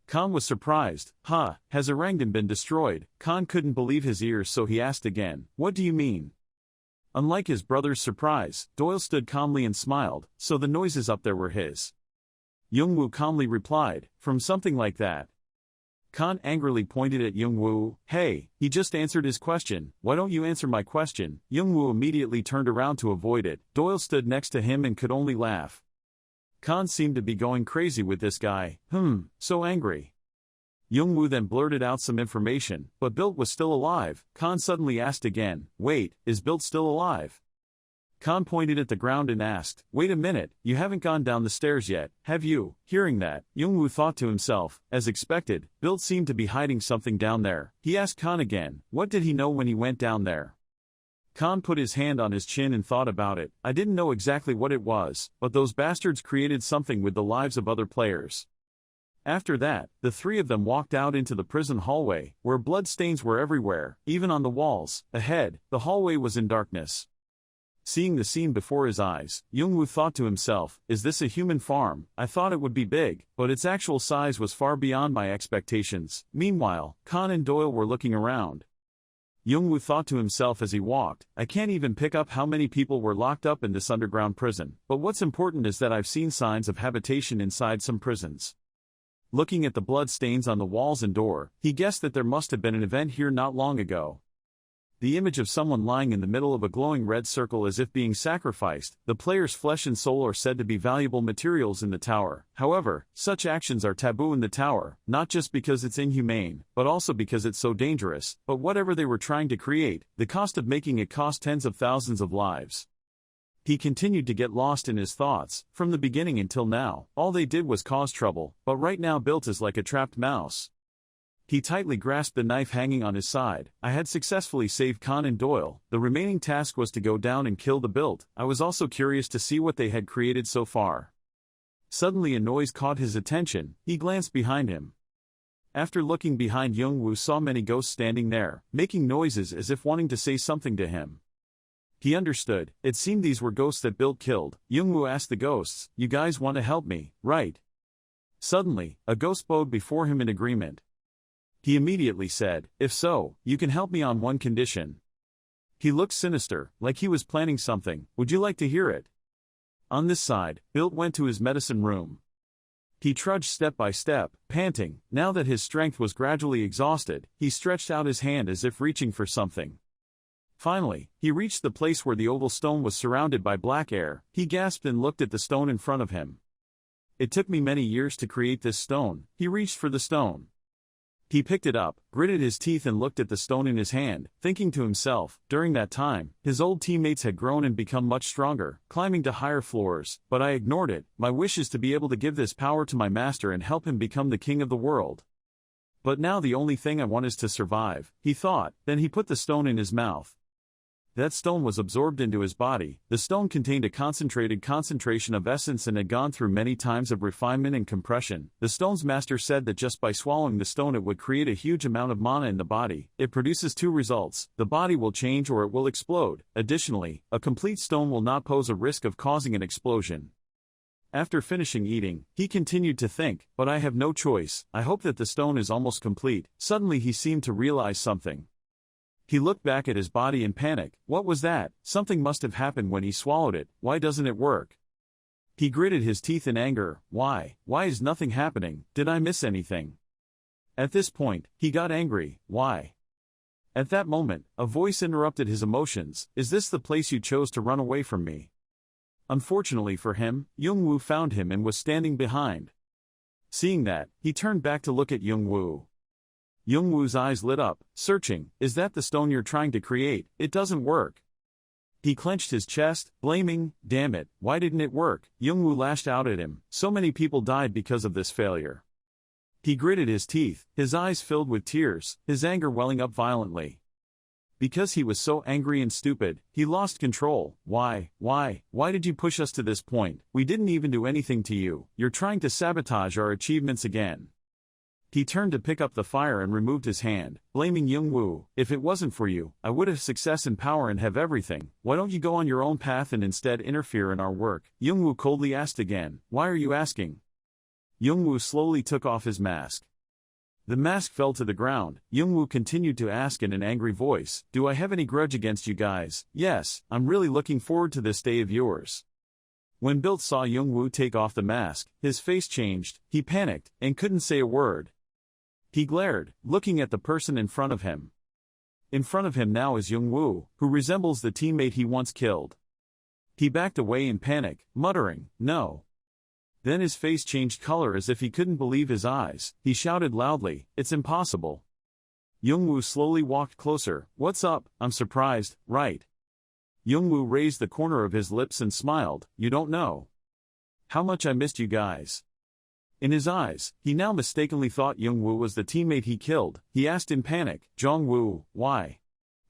Khan was surprised, has Orangdan been destroyed? Khan couldn't believe his ears, so he asked again, what do you mean? Unlike his brother's surprise, Doyle stood calmly and smiled, so the noises up there were his. Young-woo calmly replied, from something like that. Khan angrily pointed at Young-woo, hey, he just answered his question, why don't you answer my question? Young-woo immediately turned around to avoid it. Doyle stood next to him and could only laugh. Khan seemed to be going crazy with this guy, so angry. Young-woo then blurted out some information, but Bilt was still alive. Khan suddenly asked again, wait, is Bilt still alive? Khan pointed at the ground and asked, wait a minute, you haven't gone down the stairs yet, have you? Hearing that, Young-woo thought to himself, as expected, Bilt seemed to be hiding something down there. He asked Khan again, what did he know when he went down there? Khan put his hand on his chin and thought about it. I didn't know exactly what it was, but those bastards created something with the lives of other players. After that, the three of them walked out into the prison hallway, where blood stains were everywhere, even on the walls. Ahead, the hallway was in darkness. Seeing the scene before his eyes, Young-woo thought to himself, is this a human farm? I thought it would be big, but its actual size was far beyond my expectations. Meanwhile, Khan and Doyle were looking around. Young-woo thought to himself as he walked, I can't even pick up how many people were locked up in this underground prison, but what's important is that I've seen signs of habitation inside some prisons. Looking at the blood stains on the walls and door, he guessed that there must have been an event here not long ago. The image of someone lying in the middle of a glowing red circle as if being sacrificed. The player's flesh and soul are said to be valuable materials in the tower. However, such actions are taboo in the tower, not just because it's inhumane, but also because it's so dangerous. But whatever they were trying to create, the cost of making it cost tens of thousands of lives. He continued to get lost in his thoughts. From the beginning until now, all they did was cause trouble, but right now Bilt is like a trapped mouse. He tightly grasped the knife hanging on his side. I had successfully saved Khan and Doyle. The remaining task was to go down and kill the Bilt. I was also curious to see what they had created so far. Suddenly a noise caught his attention. He glanced behind him. After looking behind, Young-woo saw many ghosts standing there, making noises as if wanting to say something to him. He understood. It seemed these were ghosts that Bilt killed. Young-woo asked the ghosts, you guys want to help me, right? Suddenly, a ghost bowed before him in agreement. He immediately said, if so, you can help me on one condition. He looked sinister, like he was planning something. Would you like to hear it? On this side, Bilt went to his medicine room. He trudged step by step, panting. Now that his strength was gradually exhausted, he stretched out his hand as if reaching for something. Finally, he reached the place where the oval stone was surrounded by black air. He gasped and looked at the stone in front of him. It took me many years to create this stone. He reached for the stone. He picked it up, gritted his teeth and looked at the stone in his hand, thinking to himself, during that time, his old teammates had grown and become much stronger, climbing to higher floors, but I ignored it. My wish is to be able to give this power to my master and help him become the king of the world. But now the only thing I want is to survive, he thought. Then he put the stone in his mouth. That stone was absorbed into his body. The stone contained a concentrated concentration of essence and had gone through many times of refinement and compression. The stone's master said that just by swallowing the stone it would create a huge amount of mana in the body. It produces two results: the body will change or it will explode. Additionally, a complete stone will not pose a risk of causing an explosion. After finishing eating, he continued to think, but I have no choice. I hope that the stone is almost complete. Suddenly he seemed to realize something. He looked back at his body in panic. What was that? Something must have happened when he swallowed it. Why doesn't it work? He gritted his teeth in anger. Why? Why is nothing happening? Did I miss anything? At this point, he got angry. Why? At that moment, a voice interrupted his emotions. Is this the place you chose to run away from me? Unfortunately for him, Young-woo found him and was standing behind. Seeing that, he turned back to look at Young-woo. Young-woo's eyes lit up, searching. Is that the stone you're trying to create? It doesn't work. He clenched his chest, blaming, damn it, why didn't it work? Young-woo lashed out at him. So many people died because of this failure. He gritted his teeth, his eyes filled with tears, his anger welling up violently. Because he was so angry and stupid, he lost control. Why did you push us to this point? We didn't even do anything to you. You're trying to sabotage our achievements again. He turned to pick up the fire and removed his hand, blaming Young-woo. If it wasn't for you, I would have success and power and have everything. Why don't you go on your own path and instead interfere in our work? Young-woo coldly asked again. Why are you asking? Young-woo slowly took off his mask. The mask fell to the ground. Young-woo continued to ask in an angry voice, do I have any grudge against you guys? Yes, I'm really looking forward to this day of yours. When Bilt saw Young-woo take off the mask, his face changed. He panicked, and couldn't say a word. He glared, looking at the person in front of him. In front of him now is Young-woo, who resembles the teammate he once killed. He backed away in panic, muttering, no. Then his face changed color as if he couldn't believe his eyes. He shouted loudly, it's impossible. Young-woo slowly walked closer. What's up? I'm surprised, right? Young-woo raised the corner of his lips and smiled. You don't know how much I missed you guys. In his eyes, he now mistakenly thought Young-woo was the teammate he killed. He asked in panic, Jong-woo, why?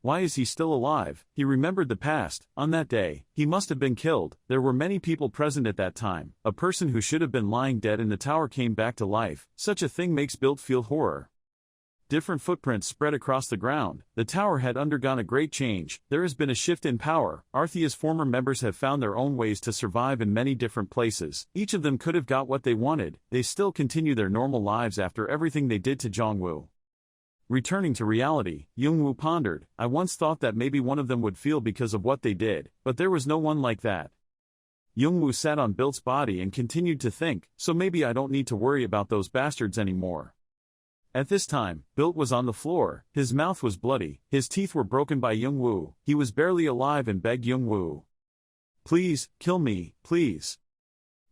Why is he still alive? He remembered the past. On that day, he must have been killed. There were many people present at that time. A person who should have been lying dead in the tower came back to life. Such a thing makes Bilt feel horror. Different footprints spread across the ground. The tower had undergone a great change. There has been a shift in power. Arthea's former members have found their own ways to survive in many different places. Each of them could have got what they wanted. They still continue their normal lives after everything they did to Jong-woo. Returning to reality, Young-woo pondered. I once thought that maybe one of them would feel because of what they did, but there was no one like that. Young-woo sat on Bilt's body and continued to think, so maybe I don't need to worry about those bastards anymore. At this time, Bilt was on the floor. His mouth was bloody, his teeth were broken by Young-woo. He was barely alive and begged Young-woo, please, kill me, please.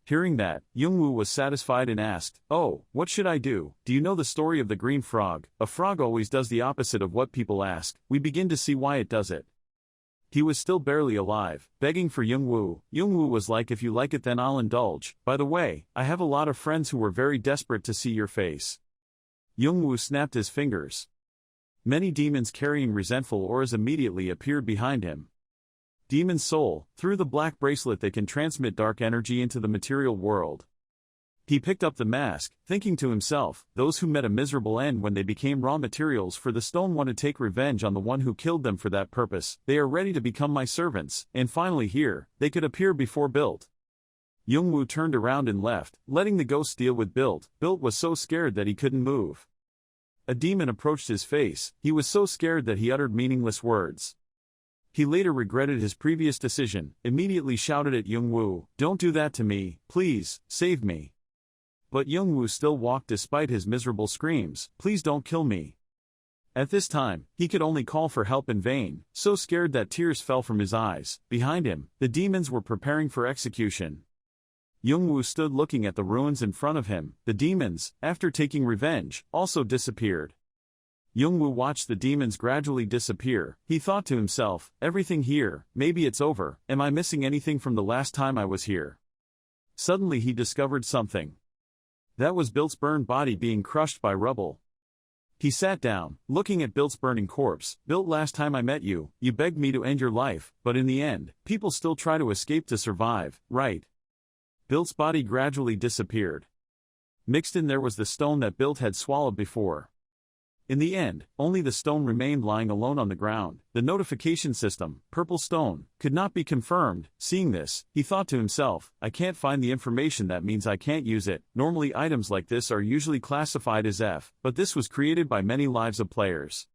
Hearing that, Young-woo was satisfied and asked, oh, what should I do? Do you know the story of the green frog? A frog always does the opposite of what people ask. We begin to see why it does it. He was still barely alive, begging for Young-woo. Young-woo was like, if you like it then I'll indulge. By the way, I have a lot of friends who were very desperate to see your face. Young-woo snapped his fingers. Many demons carrying resentful auras immediately appeared behind him. Demon Soul, through the black bracelet they can transmit dark energy into the material world. He picked up the mask, thinking to himself, those who met a miserable end when they became raw materials for the stone want to take revenge on the one who killed them for that purpose. They are ready to become my servants, and finally here, they could appear before Bilt. Young-woo turned around and left, letting the ghost deal with Bilt. Bilt was so scared that he couldn't move. A demon approached his face. He was so scared that he uttered meaningless words. He later regretted his previous decision, immediately shouted at Young-woo, "Don't do that to me, please, save me." But Young-woo still walked despite his miserable screams, "Please don't kill me." At this time, he could only call for help in vain, so scared that tears fell from his eyes. Behind him, the demons were preparing for execution. Young-woo stood looking at the ruins in front of him. The demons, after taking revenge, also disappeared. Young-woo watched the demons gradually disappear. He thought to himself, everything here, maybe it's over, am I missing anything from the last time I was here? Suddenly he discovered something. That was Bilt's burned body being crushed by rubble. He sat down, looking at Bilt's burning corpse. "Bilt, last time I met you, you begged me to end your life, but in the end, people still try to escape to survive, right?" Bilt's body gradually disappeared. Mixed in there was the stone that Bilt had swallowed before. In the end, only the stone remained lying alone on the ground. The notification system, purple stone, could not be confirmed. Seeing this, he thought to himself, I can't find the information, that means I can't use it. Normally items like this are usually classified as F, but this was created by many lives of players.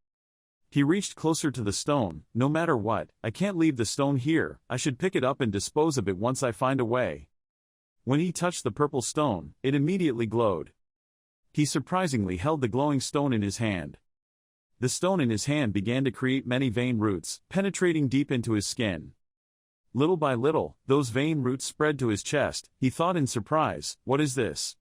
He reached closer to the stone. No matter what, I can't leave the stone here. I should pick it up and dispose of it once I find a way. When he touched the purple stone, it immediately glowed. He surprisingly held the glowing stone in his hand. The stone in his hand began to create many vein roots, penetrating deep into his skin. Little by little, those vein roots spread to his chest. He thought in surprise, what is this?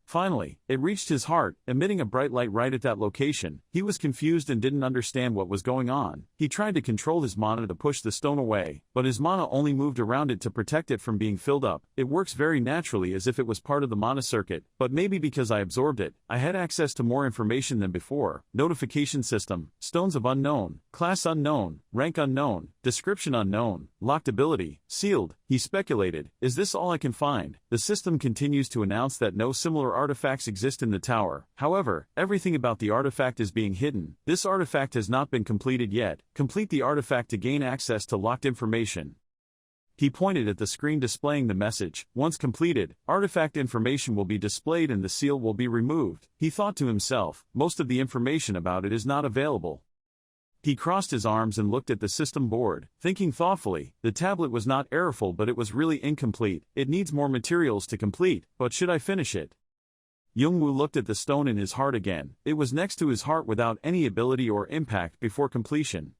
Finally, it reached his heart, emitting a bright light right at that location. He was confused and didn't understand what was going on. He tried to control his mana to push the stone away, but his mana only moved around it to protect it from being filled up. It works very naturally as if it was part of the mana circuit, but maybe because I absorbed it, I had access to more information than before. Notification system, stones of unknown, class unknown, rank unknown, description unknown, locked ability, sealed. He speculated, is this all I can find? The system continues to announce that no similar artifacts exist in the tower. However, everything about the artifact is being hidden. This artifact has not been completed yet. Complete the artifact to gain access to locked information. He pointed at the screen displaying the message. Once completed, artifact information will be displayed and the seal will be removed. He thought to himself, most of the information about it is not available. He crossed his arms and looked at the system board, thinking thoughtfully. The tablet was not errorful, but it was really incomplete. It needs more materials to complete, but should I finish it? Young-woo looked at the stone in his heart again. It was next to his heart without any ability or impact before completion.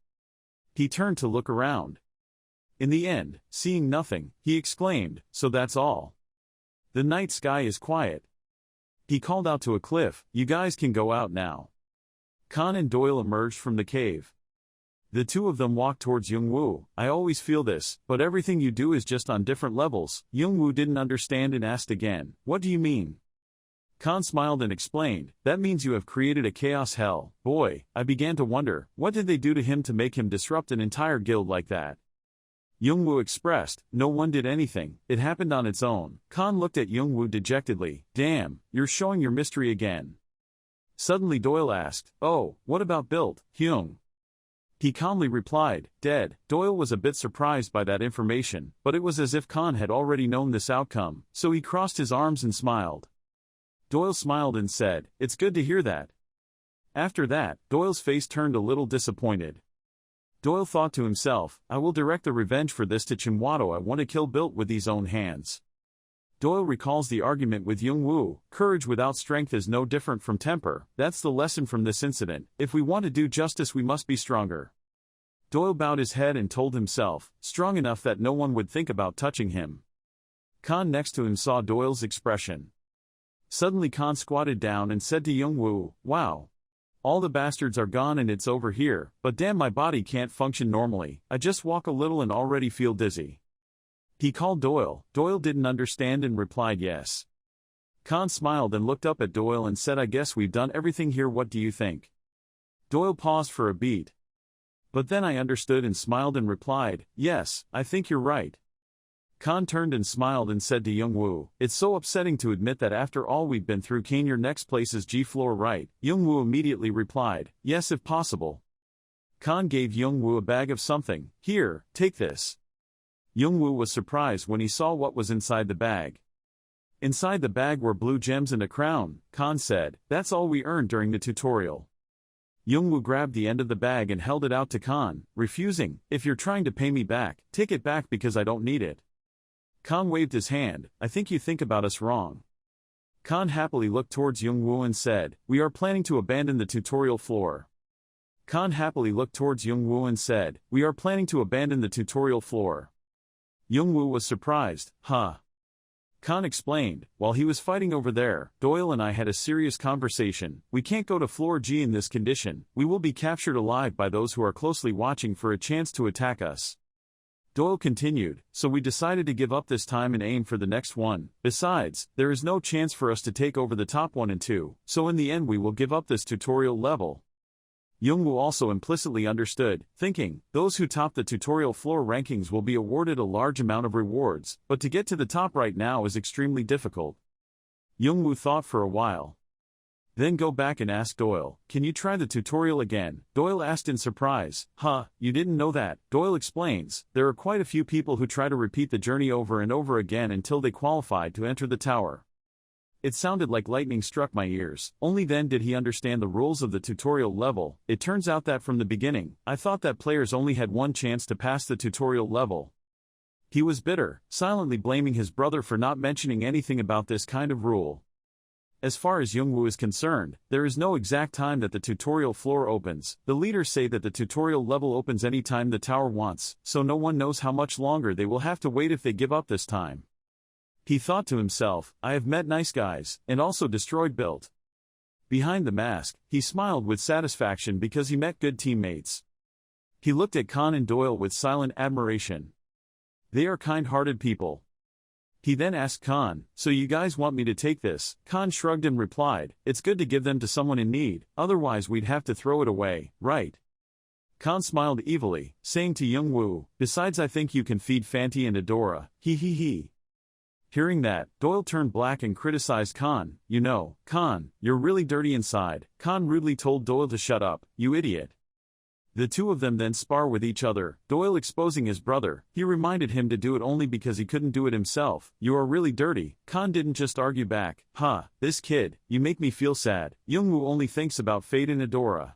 He turned to look around. In the end, seeing nothing, he exclaimed, so that's all. The night sky is quiet. He called out to a cliff, you guys can go out now. Khan and Doyle emerged from the cave. The two of them walked towards Young-woo. I always feel this, but everything you do is just on different levels. Young-woo didn't understand and asked again, what do you mean? Khan smiled and explained, that means you have created a chaos hell. Boy, I began to wonder, what did they do to him to make him disrupt an entire guild like that? Young-woo expressed, no one did anything, it happened on its own. Khan looked at Young-woo dejectedly, damn, you're showing your mystery again. Suddenly Doyle asked, oh, what about Bilt, Hyung? He calmly replied, dead. Doyle was a bit surprised by that information, but it was as if Khan had already known this outcome, so he crossed his arms and smiled. Doyle smiled and said, it's good to hear that. After that, Doyle's face turned a little disappointed. Doyle thought to himself, I will direct the revenge for this to Chimwado. I want to kill Bilt with these own hands. Doyle recalls the argument with Young-woo, courage without strength is no different from temper. That's the lesson from this incident. If we want to do justice, we must be stronger. Doyle bowed his head and told himself, strong enough that no one would think about touching him. Khan next to him saw Doyle's expression. Suddenly Khan squatted down and said to Young-woo, wow. All the bastards are gone and it's over here, but damn, my body can't function normally. I just walk a little and already feel dizzy. He called Doyle. Doyle didn't understand and replied yes. Khan smiled and looked up at Doyle and said, I guess we've done everything here, what do you think? Doyle paused for a beat. But then I understood and smiled and replied, yes, I think you're right. Khan turned and smiled and said to Young-woo, it's so upsetting to admit that after all we've been through, Kane, your next place is G-floor, right? Young-woo immediately replied, yes, if possible. Khan gave Young-woo a bag of something. Here, take this. Young-woo was surprised when he saw what was inside the bag. Inside the bag were blue gems and a crown. Khan said, that's all we earned during the tutorial. Youngwoo grabbed the end of the bag and held it out to Khan, refusing. If you're trying to pay me back, take it back because I don't need it. Khan waved his hand. I think you think about us wrong. Khan happily looked towards Youngwoo and said, we are planning to abandon the tutorial floor. Khan happily looked towards Youngwoo and said, we are planning to abandon the tutorial floor. Youngwoo was surprised. Huh. Khan explained, while he was fighting over there, Doyle and I had a serious conversation. We can't go to floor G in this condition. We will be captured alive by those who are closely watching for a chance to attack us. Doyle continued, so we decided to give up this time and aim for the next one. Besides, there is no chance for us to take over the top 1 and 2, so in the end we will give up this tutorial level. Youngwoo also implicitly understood, thinking, those who top the tutorial floor rankings will be awarded a large amount of rewards, but to get to the top right now is extremely difficult. Youngwoo thought for a while. Then go back and ask Doyle, can you try the tutorial again? Doyle asked in surprise. Huh, you didn't know that? Doyle explains, there are quite a few people who try to repeat the journey over and over again until they qualified to enter the tower. It sounded like lightning struck my ears. Only then did he understand the rules of the tutorial level. It turns out that from the beginning, I thought that players only had one chance to pass the tutorial level. He was bitter, silently blaming his brother for not mentioning anything about this kind of rule. As far as Youngwoo is concerned, there is no exact time that the tutorial floor opens. The leaders say that the tutorial level opens any time the tower wants, so no one knows how much longer they will have to wait if they give up this time. He thought to himself, I have met nice guys, and also destroyed built. Behind the mask, he smiled with satisfaction because he met good teammates. He looked at Khan and Doyle with silent admiration. They are kind-hearted people. He then asked Khan, so you guys want me to take this? Khan shrugged and replied, it's good to give them to someone in need, otherwise we'd have to throw it away, right? Khan smiled evilly, saying to Youngwoo, besides I think you can feed Fanty and Adora, he. Hearing that, Doyle turned black and criticized Khan. You know, Khan, you're really dirty inside. Khan rudely told Doyle to shut up, you idiot. The two of them then spar with each other, Doyle exposing his brother. He reminded him to do it only because he couldn't do it himself. You are really dirty. Khan didn't just argue back. This kid, you make me feel sad. Youngwoo only thinks about Fate and Adora.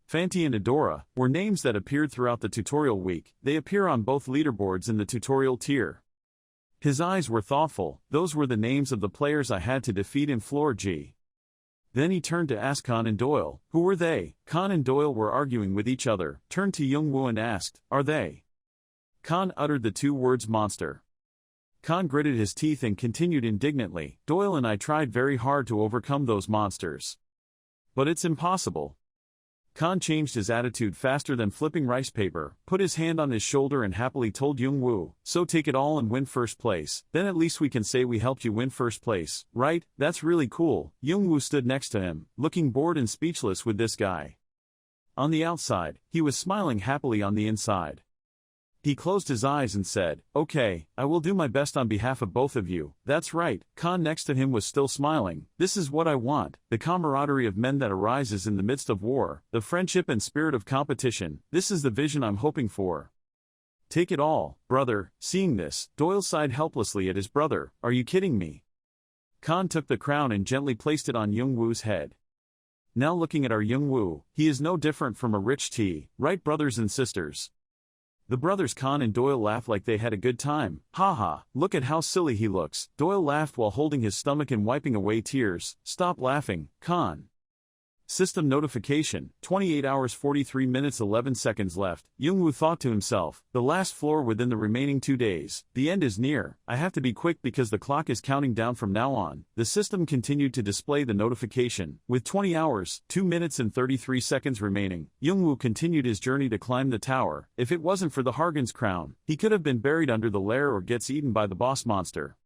Fanty and Adora were names that appeared throughout the tutorial week. They appear on both leaderboards in the tutorial tier. His eyes were thoughtful. Those were the names of the players I had to defeat in floor G. Then he turned to ask Khan and Doyle, who were they? Khan and Doyle were arguing with each other, turned to Youngwoo and asked, are they? Khan uttered the two words monster. Khan gritted his teeth and continued indignantly, Doyle and I tried very hard to overcome those monsters. But it's impossible. Khan changed his attitude faster than flipping rice paper, put his hand on his shoulder and happily told Youngwoo, so take it all and win first place, then at least we can say we helped you win first place, right? That's really cool. Youngwoo stood next to him, looking bored and speechless with this guy. On the outside, he was smiling happily on the inside. He closed his eyes and said, okay, I will do my best on behalf of both of you. That's right. Khan next to him was still smiling. This is what I want. The camaraderie of men that arises in the midst of war, the friendship and spirit of competition. This is the vision I'm hoping for. Take it all, brother. Seeing this, Doyle sighed helplessly at his brother. Are you kidding me? Khan took the crown and gently placed it on Youngwoo's head. Now looking at our Youngwoo, he is no different from a rich tea, right brothers and sisters? The brothers Khan and Doyle laughed like they had a good time. Haha, look at how silly he looks. Doyle laughed while holding his stomach and wiping away tears. Stop laughing, Khan. System notification, 28 hours 43 minutes 11 seconds left. Youngwoo thought to himself, the last floor within the remaining 2 days. The end is near. I have to be quick because the clock is counting down from now on. The system continued to display the notification. With 20 hours, 2 minutes and 33 seconds remaining, Youngwoo continued his journey to climb the tower. If it wasn't for the Hargan's crown, he could have been buried under the lair or gets eaten by the boss monster.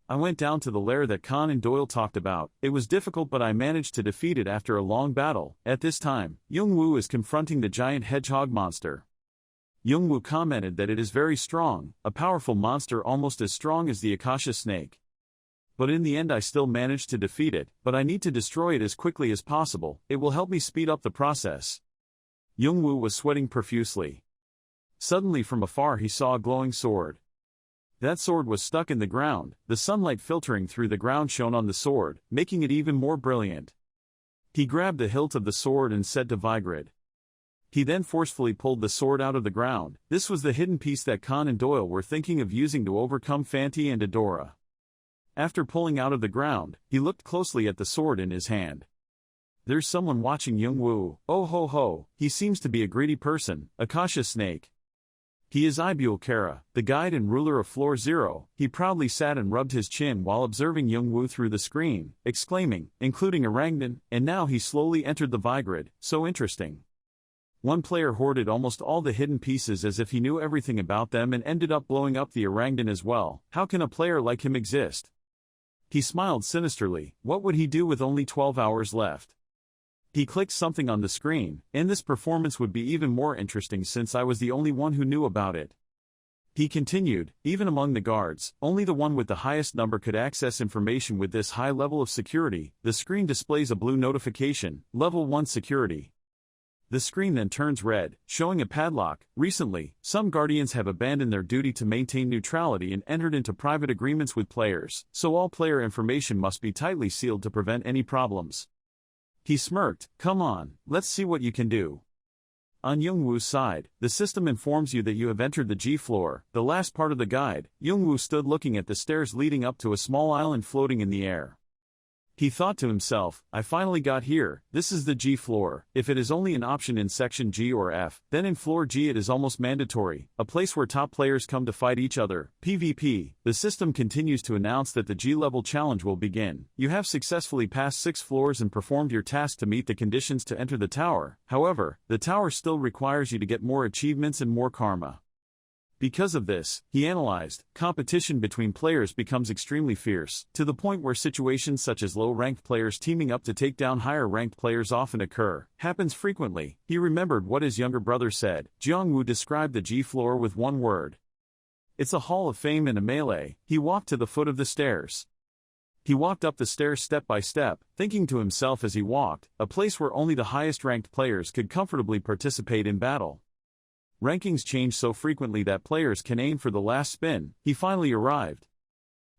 I went down to the lair that Khan and Doyle talked about. It was difficult but I managed to defeat it after a long battle. At this time, Youngwoo is confronting the giant hedgehog monster. Youngwoo commented that it is very strong, a powerful monster almost as strong as the Akasha snake. But in the end I still managed to defeat it, but I need to destroy it as quickly as possible. It will help me speed up the process. Youngwoo was sweating profusely. Suddenly from afar he saw a glowing sword. That sword was stuck in the ground, the sunlight filtering through the ground shone on the sword, making it even more brilliant. He grabbed the hilt of the sword and said to Vigrid. He then forcefully pulled the sword out of the ground. This was the hidden piece that Khan and Doyle were thinking of using to overcome Fanti and Adora. After pulling out of the ground, he looked closely at the sword in his hand. There's someone watching Young-woo. Oh ho ho, he seems to be a greedy person, Akasha Snake. He is Ibule Kara, the guide and ruler of Floor Zero. He proudly sat and rubbed his chin while observing Young-woo through the screen, exclaiming, including Orangdan, and now he slowly entered the Vigrid, so interesting. One player hoarded almost all the hidden pieces as if he knew everything about them and ended up blowing up the Orangdan as well. How can a player like him exist? He smiled sinisterly. What would he do with only 12 hours left? He clicked something on the screen, and this performance would be even more interesting since I was the only one who knew about it. He continued, even among the guards, only the one with the highest number could access information with this high level of security. The screen displays a blue notification, Level 1 Security. The screen then turns red, showing a padlock. Recently, some guardians have abandoned their duty to maintain neutrality and entered into private agreements with players, so all player information must be tightly sealed to prevent any problems. He smirked, come on, let's see what you can do. On Young-woo's side, the system informs you that you have entered the G floor, the last part of the guide. Young-woo stood looking at the stairs leading up to a small island floating in the air. He thought to himself, I finally got here. This is the G floor. If it is only an option in section G or F, then in floor G it is almost mandatory, a place where top players come to fight each other. PvP. The system continues to announce that the G-level challenge will begin. You have successfully passed 6 floors and performed your task to meet the conditions to enter the tower. However, the tower still requires you to get more achievements and more karma. Because of this, he analyzed, competition between players becomes extremely fierce, to the point where situations such as low-ranked players teaming up to take down higher-ranked players often occur. Happens frequently. He remembered what his younger brother said. Jeongwoo described the G floor with one word. It's a hall of fame and a melee. He walked to the foot of the stairs. He walked up the stairs step by step, thinking to himself as he walked, a place where only the highest-ranked players could comfortably participate in battle. Rankings change so frequently that players can aim for the last spin. He finally arrived.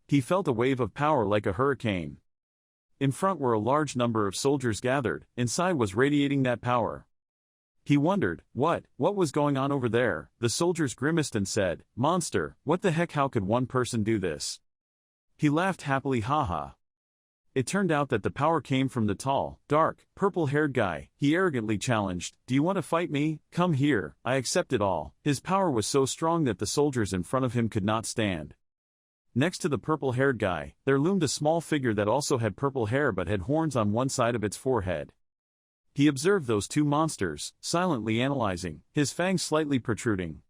He felt a wave of power like a hurricane. In front were a large number of soldiers gathered, inside was radiating that power. He wondered, what was going on over there? The soldiers grimaced and said, monster, what the heck, how could one person do this? He laughed happily, haha. It turned out that the power came from the tall, dark, purple-haired guy. He arrogantly challenged, do you want to fight me? Come here, I accept it all. His power was so strong that the soldiers in front of him could not stand. Next to the purple-haired guy, there loomed a small figure that also had purple hair but had horns on one side of its forehead. He observed those two monsters, silently analyzing, his fangs slightly protruding.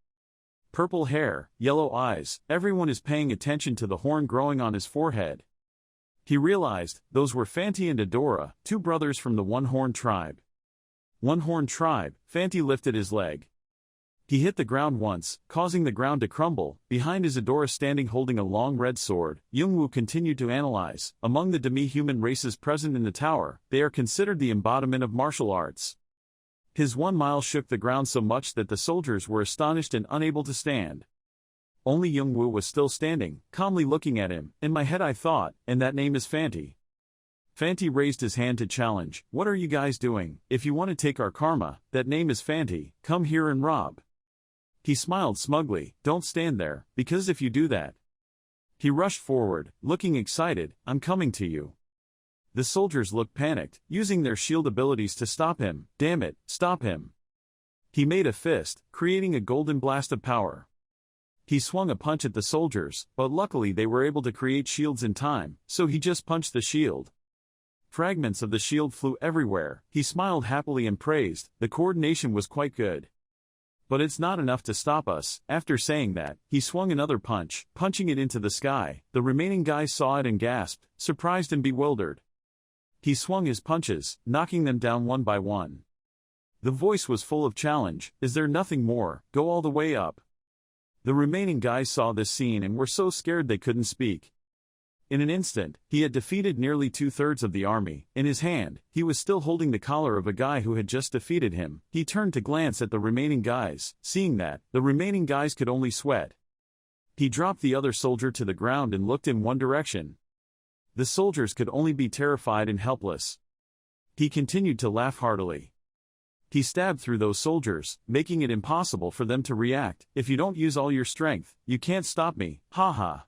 Purple hair, yellow eyes, everyone is paying attention to the horn growing on his forehead. He realized, those were Fanti and Adora, 2 brothers from the One-Horn tribe. One-Horn tribe. Fanti lifted his leg. He hit the ground once, causing the ground to crumble. Behind is Adora standing holding a long red sword. Young-woo continued to analyze. Among the demi-human races present in the tower, they are considered the embodiment of martial arts. His 1 mile shook the ground so much that the soldiers were astonished and unable to stand. Only Young-woo was still standing, calmly looking at him. In my head I thought, and that name is Fanti. Fanti raised his hand to challenge, what are you guys doing? If you want to take our karma, that name is Fanti, come here and rob. He smiled smugly, don't stand there, because if you do that. He rushed forward, looking excited, I'm coming to you. The soldiers looked panicked, using their shield abilities to stop him. Damn it, stop him. He made a fist, creating a golden blast of power. He swung a punch at the soldiers, but luckily they were able to create shields in time, so he just punched the shield. Fragments of the shield flew everywhere. He smiled happily and praised, the coordination was quite good. But it's not enough to stop us. After saying that, he swung another punch, punching it into the sky. The remaining guys saw it and gasped, surprised and bewildered. He swung his punches, knocking them down one by one. The voice was full of challenge, is there nothing more? Go all the way up. The remaining guys saw this scene and were so scared they couldn't speak. In an instant, he had defeated nearly 2/3 of the army. In his hand, he was still holding the collar of a guy who had just defeated him. He turned to glance at the remaining guys. Seeing that, the remaining guys could only sweat. He dropped the other soldier to the ground and looked in one direction. The soldiers could only be terrified and helpless. He continued to laugh heartily. He stabbed through those soldiers, making it impossible for them to react. If you don't use all your strength, you can't stop me, ha.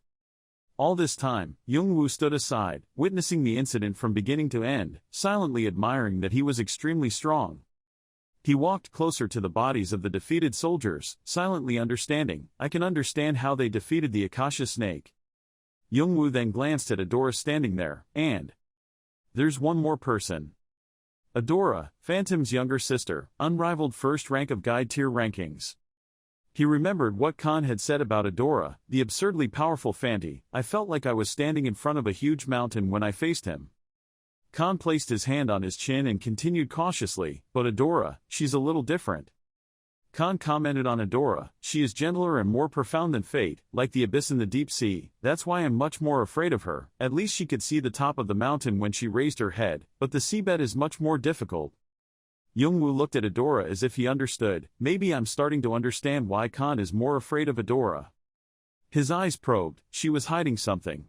All this time, Yool stood aside, witnessing the incident from beginning to end, silently admiring that he was extremely strong. He walked closer to the bodies of the defeated soldiers, silently understanding. I can understand how they defeated the Akasha snake. Yool then glanced at Adora standing there, and there's one more person. Adora, Phantom's younger sister, unrivaled first rank of guide tier rankings. He remembered what Khan had said about Adora, the absurdly powerful Fanti. I felt like I was standing in front of a huge mountain when I faced him. Khan placed his hand on his chin and continued cautiously, but Adora, she's a little different. Khan commented on Adora, she is gentler and more profound than fate, like the abyss in the deep sea. That's why I'm much more afraid of her. At least she could see the top of the mountain when she raised her head, but the seabed is much more difficult. Yool looked at Adora as if he understood. Maybe I'm starting to understand why Khan is more afraid of Adora. His eyes probed, she was hiding something.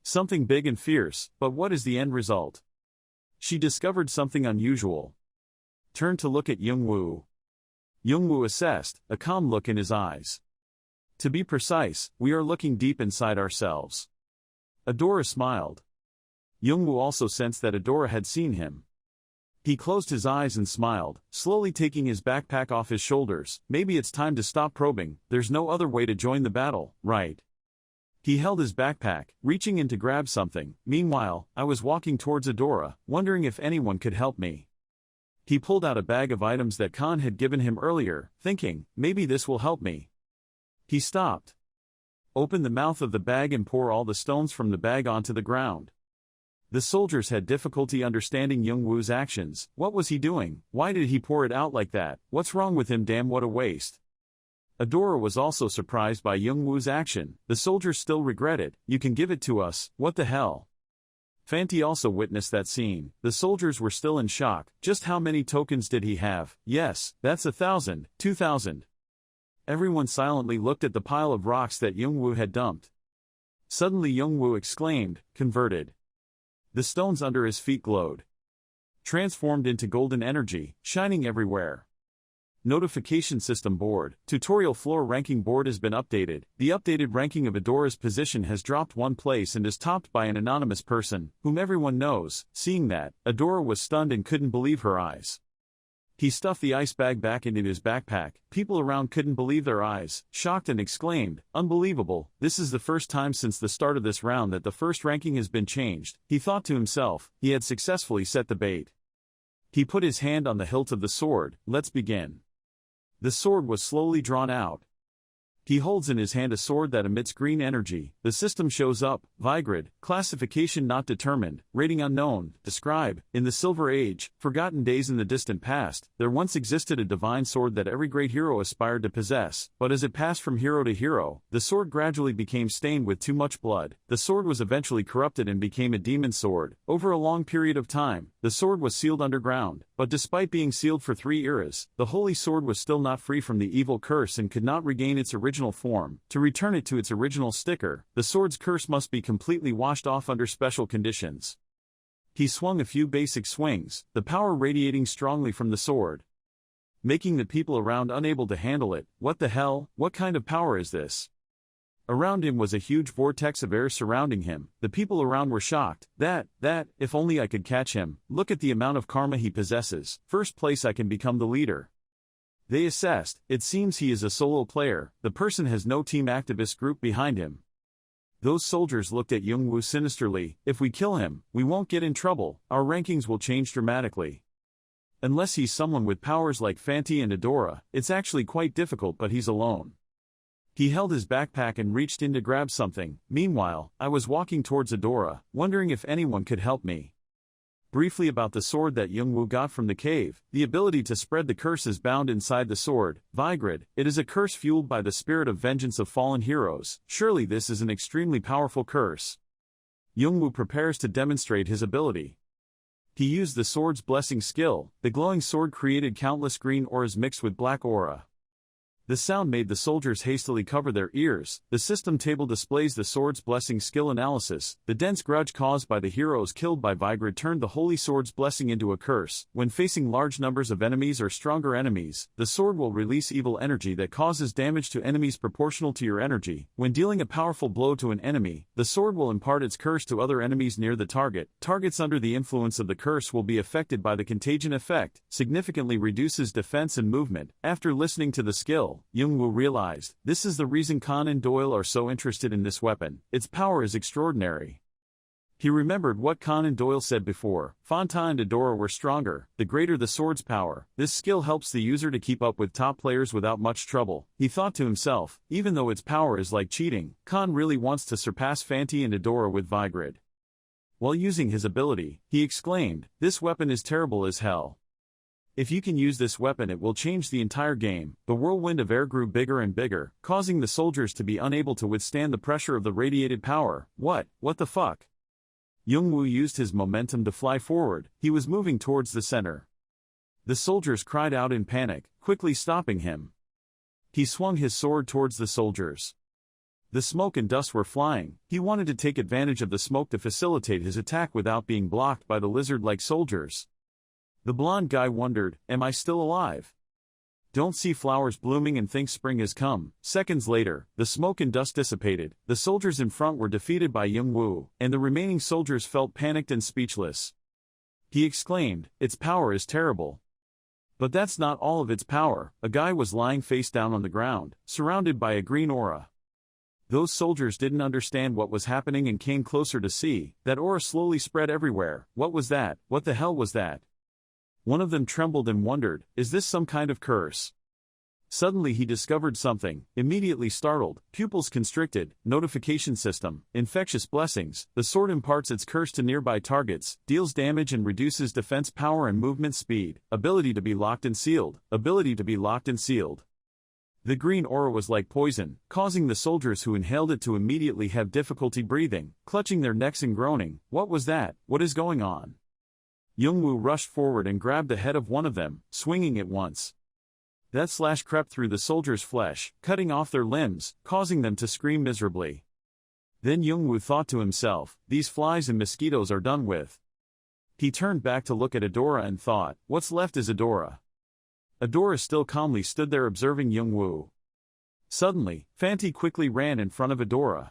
Something big and fierce, but what is the end result? She discovered something unusual. Turned to look at Yool. Yool assessed, a calm look in his eyes. To be precise, we are looking deep inside ourselves. Adora smiled. Yool also sensed that Adora had seen him. He closed his eyes and smiled, slowly taking his backpack off his shoulders. Maybe it's time to stop probing, there's no other way to join the battle, right? He held his backpack, reaching in to grab something. Meanwhile, I was walking towards Adora, wondering if anyone could help me. He pulled out a bag of items that Khan had given him earlier, thinking, maybe this will help me. He stopped. Open the mouth of the bag and pour all the stones from the bag onto the ground. The soldiers had difficulty understanding Yool's actions. What was he doing? Why did he pour it out like that? What's wrong with him? Damn, what a waste. Adora was also surprised by Yool's action. The soldiers still regret it. You can give it to us, what the hell? Fanti also witnessed that scene. The soldiers were still in shock. Just how many tokens did he have? Yes, that's 1,000, 2,000. Everyone silently looked at the pile of rocks that Yool had dumped. Suddenly Yool exclaimed, converted. The stones under his feet glowed. Transformed into golden energy, shining everywhere. Notification System Board. Tutorial Floor Ranking Board has been updated. The updated ranking of Adora's position has dropped one place and is topped by an anonymous person, whom everyone knows. Seeing that, Adora was stunned and couldn't believe her eyes. He stuffed the ice bag back into his backpack. People around couldn't believe their eyes, shocked and exclaimed, unbelievable, this is the first time since the start of this round that the first ranking has been changed. He thought to himself, he had successfully set the bait. He put his hand on the hilt of the sword. Let's begin. The sword was slowly drawn out. He holds in his hand a sword that emits green energy. The system shows up. Vigrid, classification not determined, rating unknown. Describe, in the Silver Age, forgotten days in the distant past, there once existed a divine sword that every great hero aspired to possess, but as it passed from hero to hero, the sword gradually became stained with too much blood. The sword was eventually corrupted and became a demon sword. Over a long period of time, the sword was sealed underground, but despite being sealed for 3 eras, the holy sword was still not free from the evil curse and could not regain its original form. To return it to its original sticker, the sword's curse must be completely washed off under special conditions. He swung a few basic swings, the power radiating strongly from the sword, making the people around unable to handle it. What the hell? What kind of power is this? Around him was a huge vortex of air surrounding him. The people around were shocked. That, if only I could catch him. Look at the amount of karma he possesses. First place, I can become the leader. They assessed. It seems he is a solo player. The person has no team activist group behind him. Those soldiers looked at Yool sinisterly. If we kill him, we won't get in trouble. Our rankings will change dramatically. Unless he's someone with powers like Fanti and Adora, it's actually quite difficult, but he's alone. He held his backpack and reached in to grab something. Meanwhile, I was walking towards Adora, wondering if anyone could help me. Briefly about the sword that Yool got from the cave. The ability to spread the curse is bound inside the sword. Vigrid, it is a curse fueled by the spirit of vengeance of fallen heroes. Surely this is an extremely powerful curse. Yool prepares to demonstrate his ability. He used the sword's blessing skill. The glowing sword created countless green auras mixed with black aura. The sound made the soldiers hastily cover their ears. The system table displays the sword's blessing skill analysis. The dense grudge caused by the heroes killed by Vigrid turned the holy sword's blessing into a curse. When facing large numbers of enemies or stronger enemies, the sword will release evil energy that causes damage to enemies proportional to your energy. When dealing a powerful blow to an enemy, the sword will impart its curse to other enemies near the target. Targets under the influence of the curse will be affected by the contagion effect, significantly reduces defense and movement. After listening to the skill, Yool realized, this is the reason Khan and Doyle are so interested in this weapon. Its power is extraordinary. He remembered what Khan and Doyle said before. Fonta and Adora were stronger, the greater the sword's power. This skill helps the user to keep up with top players without much trouble. He thought to himself, even though its power is like cheating, Khan really wants to surpass Fanti and Adora with Vigrid. While using his ability, he exclaimed, this weapon is terrible as hell. If you can use this weapon, it will change the entire game. The whirlwind of air grew bigger and bigger, causing the soldiers to be unable to withstand the pressure of the radiated power. What the fuck? Yool used his momentum to fly forward. He was moving towards the center. The soldiers cried out in panic, quickly stopping him. He swung his sword towards the soldiers. The smoke and dust were flying. He wanted to take advantage of the smoke to facilitate his attack without being blocked by the lizard-like soldiers. The blonde guy wondered, am I still alive? Don't see flowers blooming and think spring has come. Seconds later, the smoke and dust dissipated. The soldiers in front were defeated by Yool, and the remaining soldiers felt panicked and speechless. He exclaimed, its power is terrible. But that's not all of its power. A guy was lying face down on the ground, surrounded by a green aura. Those soldiers didn't understand what was happening and came closer to see. That aura slowly spread everywhere. What was that? What the hell was that? One of them trembled and wondered, is this some kind of curse? Suddenly he discovered something, immediately startled, pupils constricted, notification system, infectious blessings. The sword imparts its curse to nearby targets, deals damage and reduces defense power and movement speed. Ability to be locked and sealed. Ability to be locked and sealed. The green aura was like poison, causing the soldiers who inhaled it to immediately have difficulty breathing, clutching their necks and groaning. What was that? What is going on? Yool rushed forward and grabbed the head of one of them, swinging it once. That slash crept through the soldiers' flesh, cutting off their limbs, causing them to scream miserably. Then Yool thought to himself, these flies and mosquitoes are done with. He turned back to look at Adora and thought, what's left is Adora. Adora still calmly stood there observing Yool. Suddenly, Fanti quickly ran in front of Adora.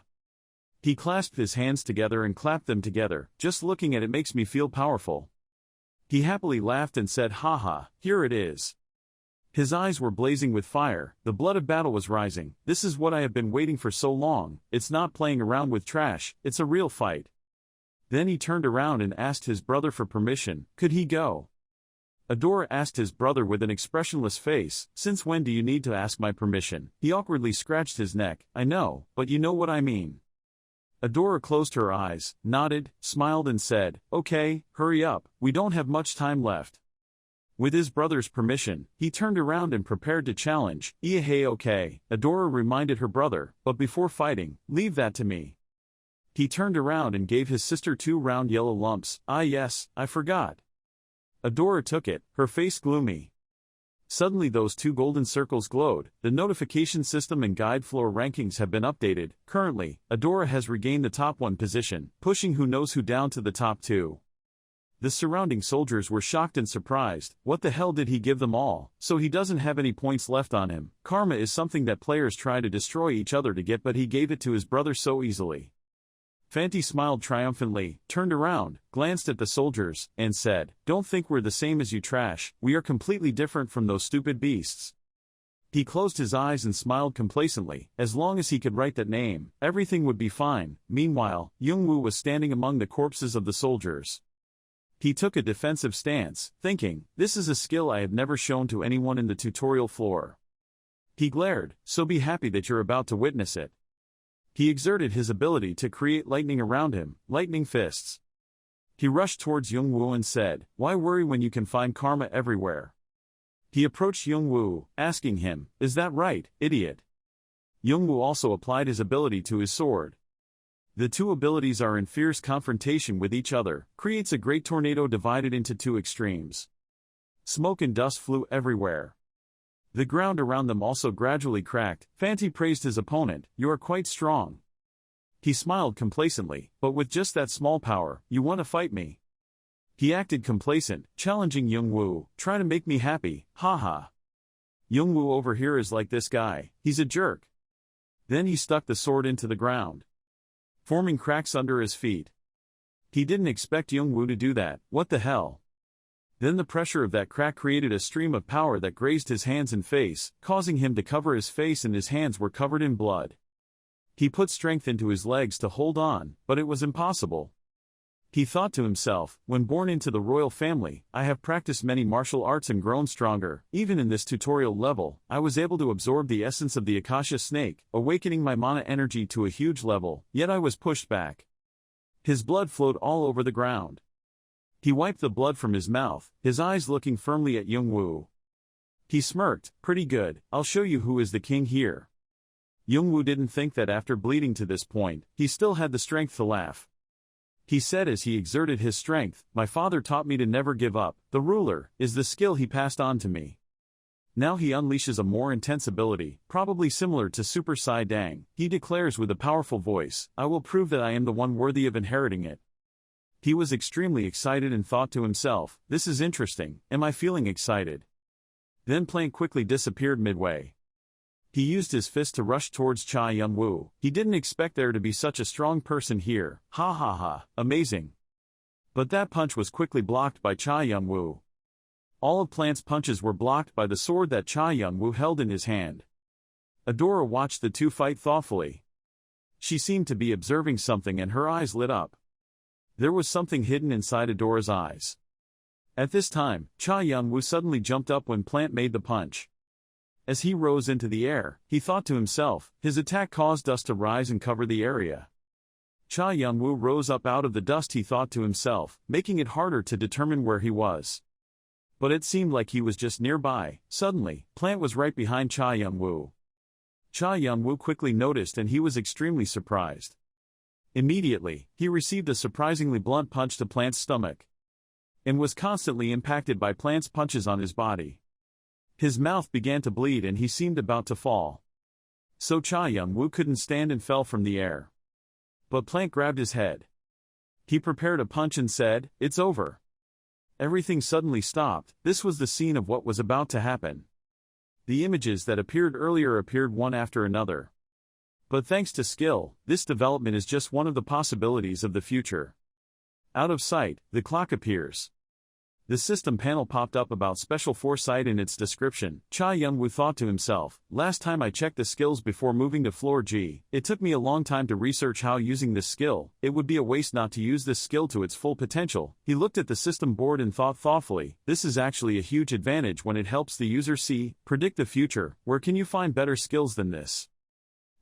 He clasped his hands together and clapped them together. Just looking at it makes me feel powerful. He happily laughed and said, haha, here it is. His eyes were blazing with fire, the blood of battle was rising. This is what I have been waiting for so long. It's not playing around with trash, it's a real fight. Then he turned around and asked his brother for permission. Could he go? Adora asked his brother with an expressionless face, since when do you need to ask my permission? He awkwardly scratched his neck. I know, but you know what I mean. Adora closed her eyes, nodded, smiled and said, okay, hurry up, we don't have much time left. With his brother's permission, he turned around and prepared to challenge. Hey, okay, Adora reminded her brother, but before fighting, leave that to me. He turned around and gave his sister 2 round yellow lumps. Ah yes, I forgot. Adora took it, her face gloomy. Suddenly those 2 golden circles glowed. The notification system and guide floor rankings have been updated. Currently, Adora has regained the top 1 position, pushing who knows who down to the top 2. The surrounding soldiers were shocked and surprised. What the hell did he give them all? So he doesn't have any points left on him. Karma is something that players try to destroy each other to get, but he gave it to his brother so easily. Fanti smiled triumphantly, turned around, glanced at the soldiers, and said, don't think we're the same as you trash, we are completely different from those stupid beasts. He closed his eyes and smiled complacently. As long as he could write that name, everything would be fine. Meanwhile, Yool was standing among the corpses of the soldiers. He took a defensive stance, thinking, this is a skill I have never shown to anyone in the tutorial floor. He glared, so be happy that you're about to witness it. He exerted his ability to create lightning around him, lightning fists. He rushed towards Yool and said, why worry when you can find karma everywhere? He approached Yool, asking him, is that right, idiot? Yool also applied his ability to his sword. The 2 abilities are in fierce confrontation with each other, creates a great tornado divided into 2 extremes. Smoke and dust flew everywhere. The ground around them also gradually cracked. Fanti praised his opponent, "You are quite strong." He smiled complacently, "But with just that small power, you want to fight me?" He acted complacent, challenging Youngwoo, "Try to make me happy, haha. Youngwoo over here is like this guy, he's a jerk." Then he stuck the sword into the ground, forming cracks under his feet. He didn't expect Youngwoo to do that, what the hell? Then the pressure of that crack created a stream of power that grazed his hands and face, causing him to cover his face, and his hands were covered in blood. He put strength into his legs to hold on, but it was impossible. He thought to himself, "When born into the royal family, I have practiced many martial arts and grown stronger. Even in this tutorial level, I was able to absorb the essence of the Akasha snake, awakening my mana energy to a huge level, yet I was pushed back." His blood flowed all over the ground. He wiped the blood from his mouth, his eyes looking firmly at Youngwoo. He smirked, "Pretty good, I'll show you who is the king here." Youngwoo didn't think that after bleeding to this point, he still had the strength to laugh. He said as he exerted his strength, "My father taught me to never give up. The ruler is the skill he passed on to me." Now he unleashes a more intense ability, probably similar to Super Sai Dang. He declares with a powerful voice, "I will prove that I am the one worthy of inheriting it." He was extremely excited and thought to himself, "This is interesting, am I feeling excited?" Then Plank quickly disappeared midway. He used his fist to rush towards Cha Yun-woo. He didn't expect there to be such a strong person here, ha ha ha, amazing. But that punch was quickly blocked by Cha Yun-woo. All of Plant's punches were blocked by the sword that Cha Yun-woo held in his hand. Adora watched the two fight thoughtfully. She seemed to be observing something and her eyes lit up. There was something hidden inside Adora's eyes. At this time, Cha Yun-woo suddenly jumped up when Plant made the punch. As he rose into the air, he thought to himself, his attack caused dust to rise and cover the area. Cha Yun-woo rose up out of the dust, he thought to himself, making it harder to determine where he was. But it seemed like he was just nearby. Suddenly, Plant was right behind Cha Yun-woo. Cha Yun-woo quickly noticed and he was extremely surprised. Immediately, he received a surprisingly blunt punch to Plant's stomach, and was constantly impacted by Plant's punches on his body. His mouth began to bleed and he seemed about to fall. So Cha Yun-woo couldn't stand and fell from the air. But Plant grabbed his head. He prepared a punch and said, "It's over." Everything suddenly stopped. This was the scene of what was about to happen. The images that appeared earlier appeared one after another. But thanks to skill, this development is just one of the possibilities of the future. Out of sight, the clock appears. The system panel popped up about special foresight in its description. Cha Yun-woo thought to himself, "Last time I checked the skills before moving to floor G, it took me a long time to research how using this skill. It would be a waste not to use this skill to its full potential." He looked at the system board and thought thoughtfully, this is actually a huge advantage when it helps the user predict the future. Where can you find better skills than this?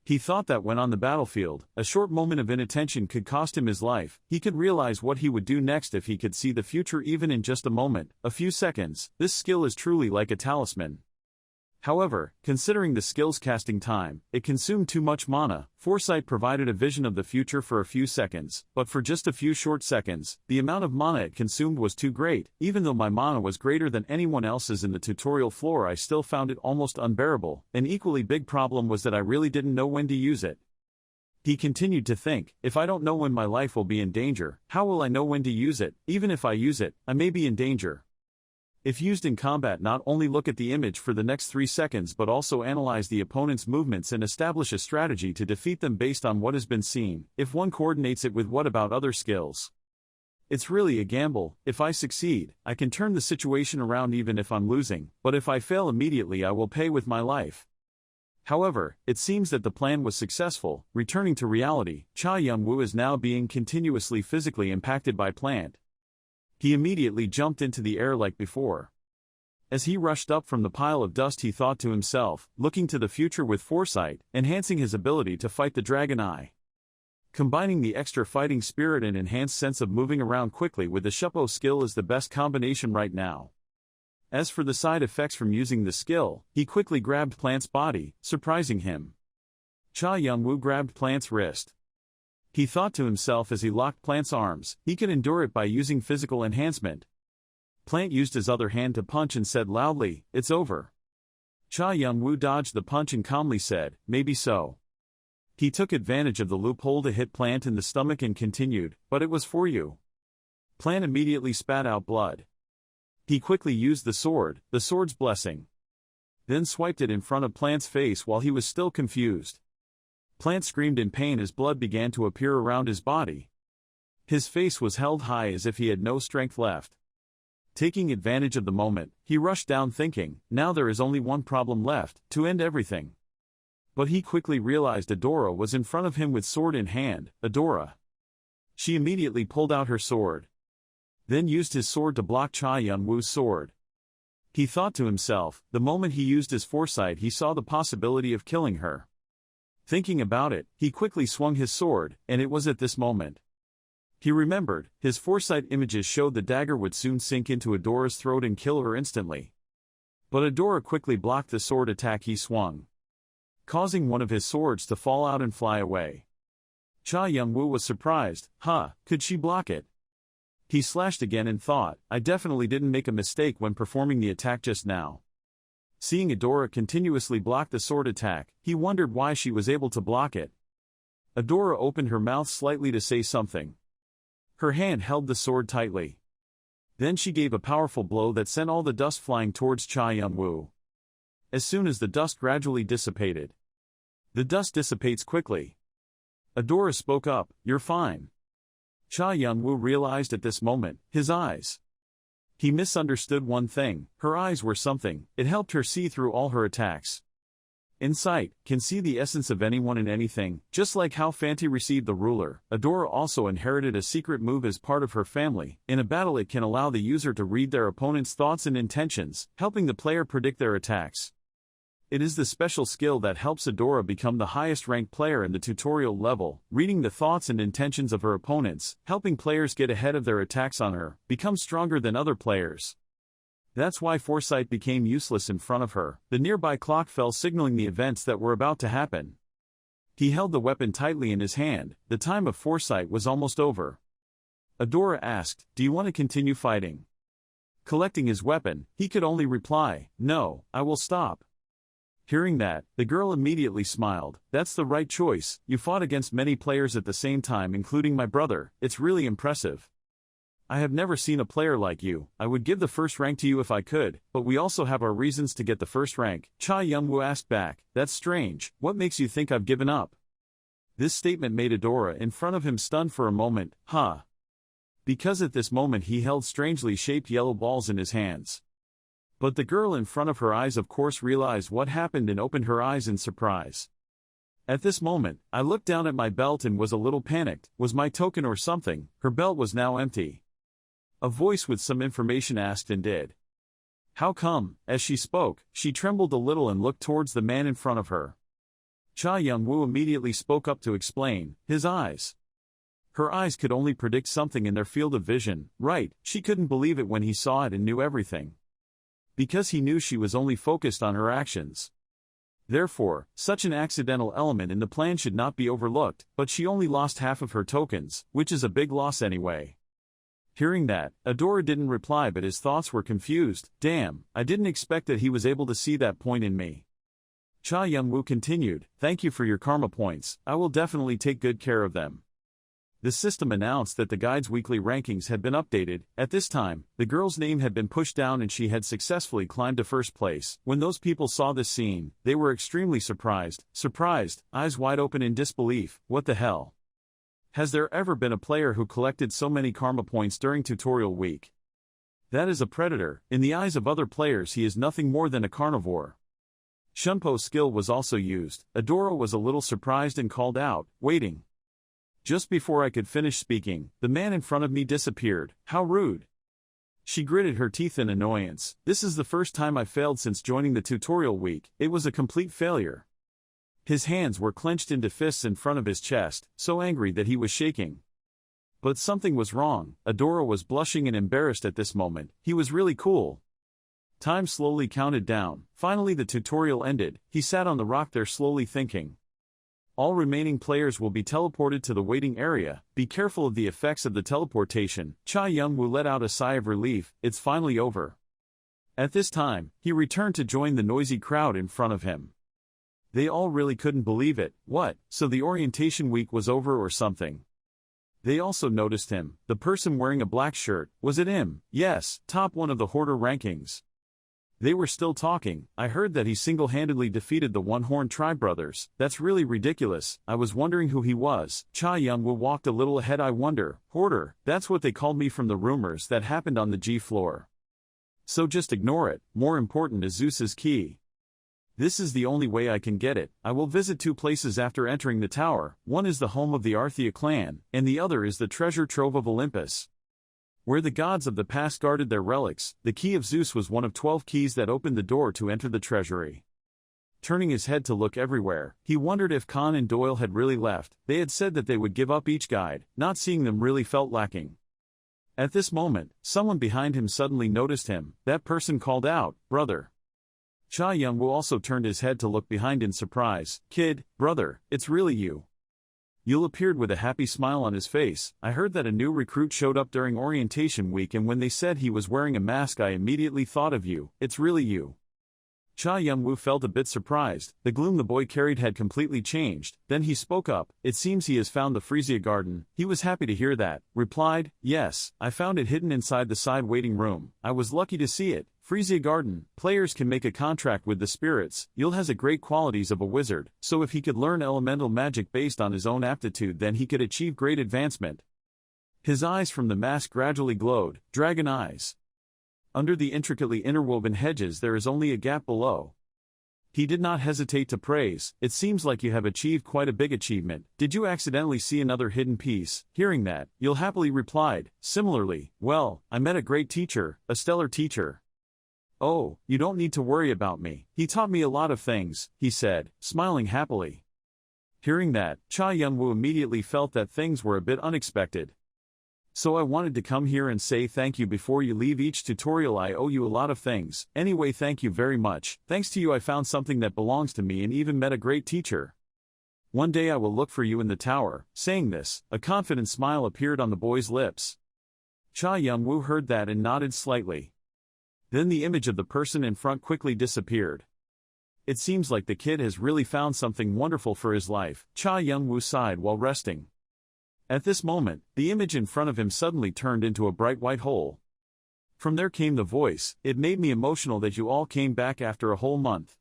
He thought that when on the battlefield, a short moment of inattention could cost him his life. He could realize what he would do next if he could see the future even in just a moment, a few seconds. This skill is truly like a talisman. However, considering the skill's casting time, it consumed too much mana. Foresight provided a vision of the future for a few seconds, but for just a few short seconds, the amount of mana it consumed was too great. Even though my mana was greater than anyone else's in the tutorial floor, I still found it almost unbearable. An equally big problem was that I really didn't know when to use it. He continued to think, if I don't know when my life will be in danger, how will I know when to use it? Even if I use it, I may be in danger. If used in combat, not only look at the image for the next 3 seconds but also analyze the opponent's movements and establish a strategy to defeat them based on what has been seen. If one coordinates it with what about other skills? It's really a gamble. If I succeed, I can turn the situation around even if I'm losing, but if I fail immediately I will pay with my life. However, it seems that the plan was successful. Returning to reality, Cha Yun-woo is now being continuously physically impacted by Plant. He immediately jumped into the air like before. As he rushed up from the pile of dust, he thought to himself, looking to the future with foresight, enhancing his ability to fight the Dragon Eye. Combining the extra fighting spirit and enhanced sense of moving around quickly with the Shuppo skill is the best combination right now. As for the side effects from using the skill, he quickly grabbed Plant's body, surprising him. Cha Yun-woo grabbed Plant's wrist. He thought to himself as he locked Plant's arms, he could endure it by using physical enhancement. Plant used his other hand to punch and said loudly, "It's over." Cha Young-woo dodged the punch and calmly said, maybe so. He took advantage of the loophole to hit Plant in the stomach and continued, but it was for you. Plant immediately spat out blood. He quickly used the sword's blessing. Then swiped it in front of Plant's face while he was still confused. Plant screamed in pain as blood began to appear around his body. His face was held high as if he had no strength left. Taking advantage of the moment, he rushed down thinking, now there is only one problem left, to end everything. But he quickly realized Adora was in front of him with sword in hand. Adora. She immediately pulled out her sword. Then used his sword to block Cha Young-woo's sword. He thought to himself, the moment he used his foresight he saw the possibility of killing her. Thinking about it, he quickly swung his sword, and it was at this moment. He remembered, his foresight images showed the dagger would soon sink into Adora's throat and kill her instantly. But Adora quickly blocked the sword attack he swung, causing one of his swords to fall out and fly away. Cha Young-woo was surprised, could she block it? He slashed again and thought, I definitely didn't make a mistake when performing the attack just now. Seeing Adora continuously block the sword attack, he wondered why she was able to block it. Adora opened her mouth slightly to say something. Her hand held the sword tightly. Then she gave a powerful blow that sent all the dust flying towards Cha Young-woo. As soon as the dust gradually dissipated. The dust dissipates quickly. Adora spoke up, you're fine. Cha Young-woo realized at this moment, his eyes. He misunderstood one thing, her eyes were something, it helped her see through all her attacks. Insight, can see the essence of anyone and anything, just like how Fanti received the ruler. Adora also inherited a secret move as part of her family. In a battle it can allow the user to read their opponent's thoughts and intentions, helping the player predict their attacks. It is the special skill that helps Adora become the highest-ranked player in the tutorial level, reading the thoughts and intentions of her opponents, helping players get ahead of their attacks on her, become stronger than other players. That's why foresight became useless in front of her. The nearby clock fell signaling the events that were about to happen. He held the weapon tightly in his hand, the time of foresight was almost over. Adora asked, do you want to continue fighting? Collecting his weapon, he could only reply, no, I will stop. Hearing that, the girl immediately smiled, that's the right choice, you fought against many players at the same time including my brother, it's really impressive. I have never seen a player like you, I would give the first rank to you if I could, but we also have our reasons to get the first rank. Cha Young-woo asked back, that's strange, what makes you think I've given up? This statement made Adora in front of him stunned for a moment, because at this moment he held strangely shaped yellow balls in his hands. But the girl in front of her eyes of course realized what happened and opened her eyes in surprise. At this moment, I looked down at my belt and was a little panicked, was my token or something? Her belt was now empty. A voice with some information asked and did. How come? As she spoke, she trembled a little and looked towards the man in front of her. Cha Young-woo immediately spoke up to explain, his eyes. Her eyes could only predict something in their field of vision, right, she couldn't believe it when he saw it and knew everything. Because he knew she was only focused on her actions. Therefore, such an accidental element in the plan should not be overlooked, but she only lost half of her tokens, which is a big loss anyway. Hearing that, Adora didn't reply but his thoughts were confused, damn, I didn't expect that he was able to see that point in me. Cha Young-woo continued, thank you for your karma points, I will definitely take good care of them. The system announced that the guide's weekly rankings had been updated. At this time, the girl's name had been pushed down and she had successfully climbed to first place. When those people saw this scene, they were extremely surprised, eyes wide open in disbelief, what the hell? Has there ever been a player who collected so many karma points during tutorial week? That is a predator, in the eyes of other players he is nothing more than a carnivore. Shunpo's skill was also used. Adora was a little surprised and called out, waiting. Just before I could finish speaking, the man in front of me disappeared, how rude. She gritted her teeth in annoyance, this is the first time I failed since joining the tutorial week, it was a complete failure. His hands were clenched into fists in front of his chest, so angry that he was shaking. But something was wrong, Adora was blushing and embarrassed at this moment, he was really cool. Time slowly counted down, finally the tutorial ended, he sat on the rock there slowly thinking. All remaining players will be teleported to the waiting area, be careful of the effects of the teleportation. Cha Young-woo let out a sigh of relief, it's finally over. At this time, he returned to join the noisy crowd in front of him. They all really couldn't believe it. What, so the orientation week was over or something? They also noticed him, the person wearing a black shirt. Was it him? Yes, top one of the hoarder rankings. They were still talking. I heard that he single-handedly defeated the One-Horn Tribe brothers. That's really ridiculous. I was wondering who he was. Cha Young-woo walked a little ahead. I wonder. Hoarder, that's what they called me from the rumors that happened on the G floor. So just ignore it. More important is Zeus's key. This is the only way I can get it. I will visit 2 places after entering the tower. One is the home of the Arthea clan, and the other is the treasure trove of Olympus, where the gods of the past guarded their relics. The key of Zeus was one of 12 keys that opened the door to enter the treasury. Turning his head to look everywhere, he wondered if Khan and Doyle had really left. They had said that they would give up each guide. Not seeing them really felt lacking. At this moment, someone behind him suddenly noticed him. That person called out, "Brother." Cha Young-woo also turned his head to look behind in surprise. "Kid, brother, it's really you." Yool appeared with a happy smile on his face. I heard that a new recruit showed up during orientation week, and when they said he was wearing a mask I immediately thought of you. It's really you. Cha Young-woo felt a bit surprised. The gloom the boy carried had completely changed. Then he spoke up. "It seems he has found the Frisia garden." He was happy to hear that. Replied, "Yes, I found it hidden inside the side waiting room. I was lucky to see it. Frisia garden. Players can make a contract with the spirits. Yool has the great qualities of a wizard, so if he could learn elemental magic based on his own aptitude, then he could achieve great advancement." His eyes from the mask gradually glowed. Dragon eyes. Under the intricately interwoven hedges there is only a gap below. He did not hesitate to praise. "It seems like you have achieved quite a big achievement. Did you accidentally see another hidden piece?" Hearing that, Yool happily replied, "Similarly, well, I met a great teacher, a stellar teacher." "Oh, you don't need to worry about me. He taught me a lot of things," he said, smiling happily. Hearing that, Cha Young-woo immediately felt that things were a bit unexpected. "So I wanted to come here and say thank you before you leave each tutorial. I owe you a lot of things. Anyway, thank you very much. Thanks to you I found something that belongs to me and even met a great teacher. One day I will look for you in the tower." Saying this, a confident smile appeared on the boy's lips. Cha Young-woo heard that and nodded slightly. Then the image of the person in front quickly disappeared. It seems like the kid has really found something wonderful for his life. Cha Young-woo sighed while resting. At this moment, the image in front of him suddenly turned into a bright white hole. From there came the voice, "It made me emotional that you all came back after a whole month."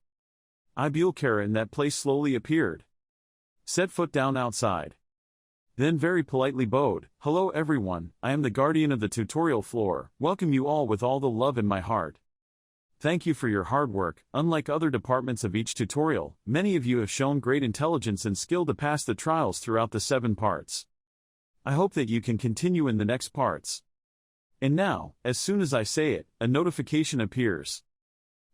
Ibulkara in that place slowly appeared. Set foot down outside. Then very politely bowed. "Hello everyone, I am the guardian of the tutorial floor. Welcome you all with all the love in my heart. Thank you for your hard work. Unlike other departments of each tutorial, many of you have shown great intelligence and skill to pass the trials throughout the 7 parts. I hope that you can continue in the next parts." And now, as soon as I say it, a notification appears.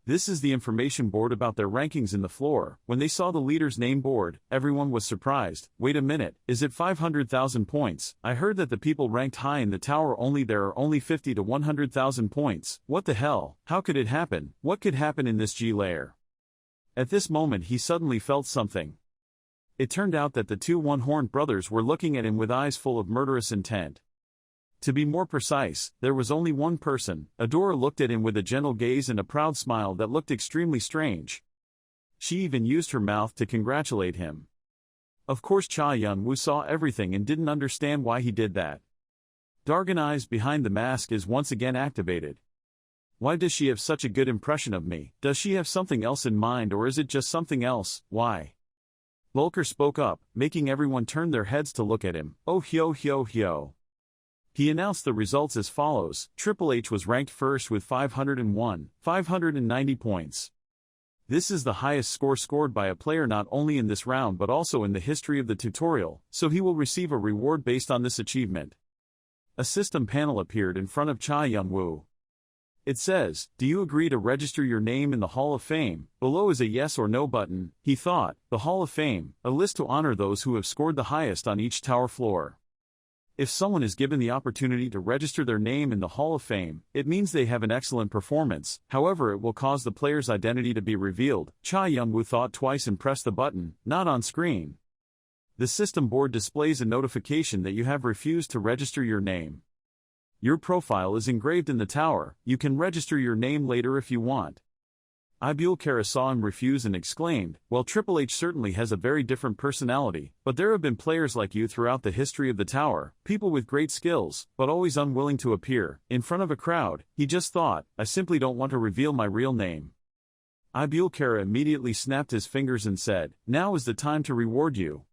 This is the information board about their rankings in the floor. When they saw the leader's name board, everyone was surprised. "Wait a minute, is it 500,000 points? I heard that the people ranked high in the tower there are only 50 to 100,000 points. What the hell? How could it happen? What could happen in this G layer?" At this moment he suddenly felt something. It turned out that the 2 One-Horned brothers were looking at him with eyes full of murderous intent. To be more precise, there was only one person. Adora looked at him with a gentle gaze and a proud smile that looked extremely strange. She even used her mouth to congratulate him. Of course Cha Young-woo saw everything and didn't understand why he did that. Dragon eyes behind the mask is once again activated. Why does she have such a good impression of me? Does she have something else in mind, or is it just something else? Why? Volker spoke up, making everyone turn their heads to look at him. "Oh hyo. He announced the results as follows. Triple H was ranked first with 590 points. This is the highest score scored by a player not only in this round but also in the history of the tutorial, so he will receive a reward based on this achievement. A system panel appeared in front of Cha Young-woo. It says, "Do you agree to register your name in the Hall of Fame?" Below is a yes or no button. He thought, the Hall of Fame, a list to honor those who have scored the highest on each tower floor. If someone is given the opportunity to register their name in the Hall of Fame, it means they have an excellent performance. However, it will cause the player's identity to be revealed. Cha Young-woo thought twice and pressed the button. Not on screen. The system board displays a notification that you have refused to register your name. Your profile is engraved in the tower, you can register your name later if you want. Abulkara saw him refuse and exclaimed, well, Triple H certainly has a very different personality, but there have been players like you throughout the history of the tower, people with great skills, but always unwilling to appear in front of a crowd. He just thought, I simply don't want to reveal my real name. Abulkara immediately snapped his fingers and said, now is the time to reward you.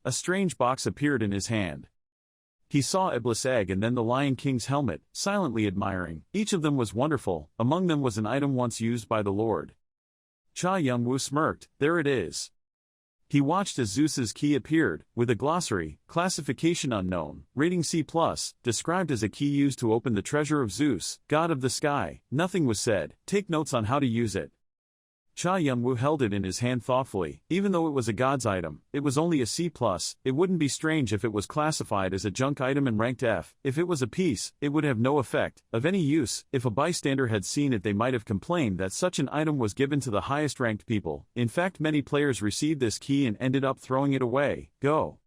A strange box appeared in his hand. He saw Iblis Egg and then the Lion King's helmet, silently admiring. Each of them was wonderful, among them was an item once used by the Lord. Cha Young-woo smirked, there it is. He watched as Zeus's key appeared, with a glossary, classification unknown, rating C+, described as a key used to open the treasure of Zeus, god of the sky. Nothing was said, take notes on how to use it. Cha Young-woo held it in his hand thoughtfully. Even though it was a god's item, it was only a C+. It wouldn't be strange if it was classified as a junk item and ranked F. If it was a piece, it would have no effect of any use. If a bystander had seen it, they might have complained that such an item was given to the highest-ranked people. In fact, many players received this key and ended up throwing it away. Go.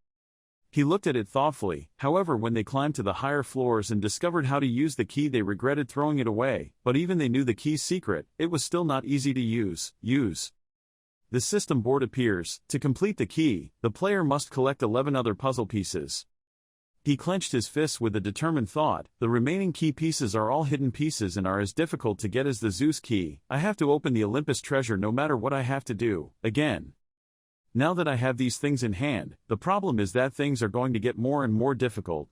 He looked at it thoughtfully. However, when they climbed to the higher floors and discovered how to use the key, they regretted throwing it away, but even they knew the key's secret, it was still not easy to use. The system board appears. To complete the key, the player must collect 11 other puzzle pieces. He clenched his fists with a determined thought, the remaining key pieces are all hidden pieces and are as difficult to get as the Zeus key. I have to open the Olympus treasure no matter what I have to do. Again. Now that I have these things in hand, the problem is that things are going to get more and more difficult.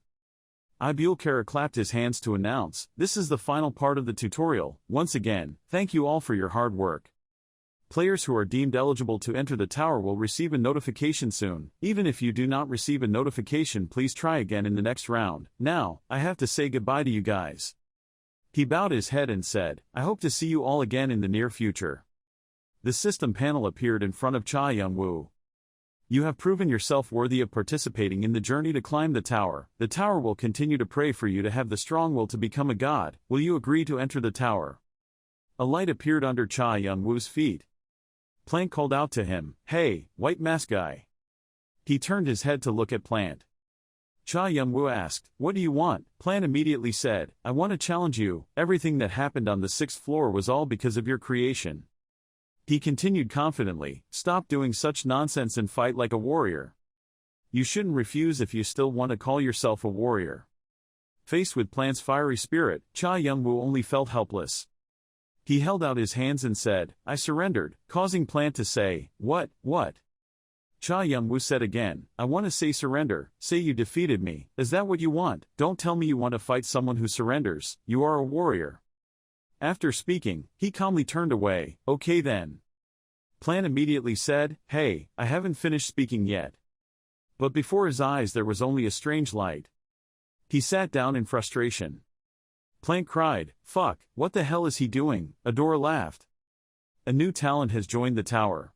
Abulkara clapped his hands to announce, this is the final part of the tutorial. Once again, thank you all for your hard work. Players who are deemed eligible to enter the tower will receive a notification soon. Even if you do not receive a notification, please try again in the next round. Now, I have to say goodbye to you guys. He bowed his head and said, I hope to see you all again in the near future. The system panel appeared in front of Cha Young-woo. You have proven yourself worthy of participating in the journey to climb the tower. The tower will continue to pray for you to have the strong will to become a god. Will you agree to enter the tower? A light appeared under Cha Young-woo's feet. Plant called out to him, hey, white mask guy. He turned his head to look at Plant. Cha Young-woo asked, what do you want? Plant immediately said, I want to challenge you. Everything that happened on the 6th floor was all because of your creation. He continued confidently, stop doing such nonsense and fight like a warrior. You shouldn't refuse if you still want to call yourself a warrior. Faced with Plant's fiery spirit, Cha Young-woo only felt helpless. He held out his hands and said, I surrendered, causing Plant to say, what? Cha Young-woo said again, I want to say surrender, say you defeated me. Is that what you want? Don't tell me you want to fight someone who surrenders. You are a warrior. After speaking, he calmly turned away. Okay then. Plant immediately said, hey, I haven't finished speaking yet. But before his eyes there was only a strange light. He sat down in frustration. Plant cried, fuck, what the hell is he doing? Adora laughed. A new talent has joined the tower.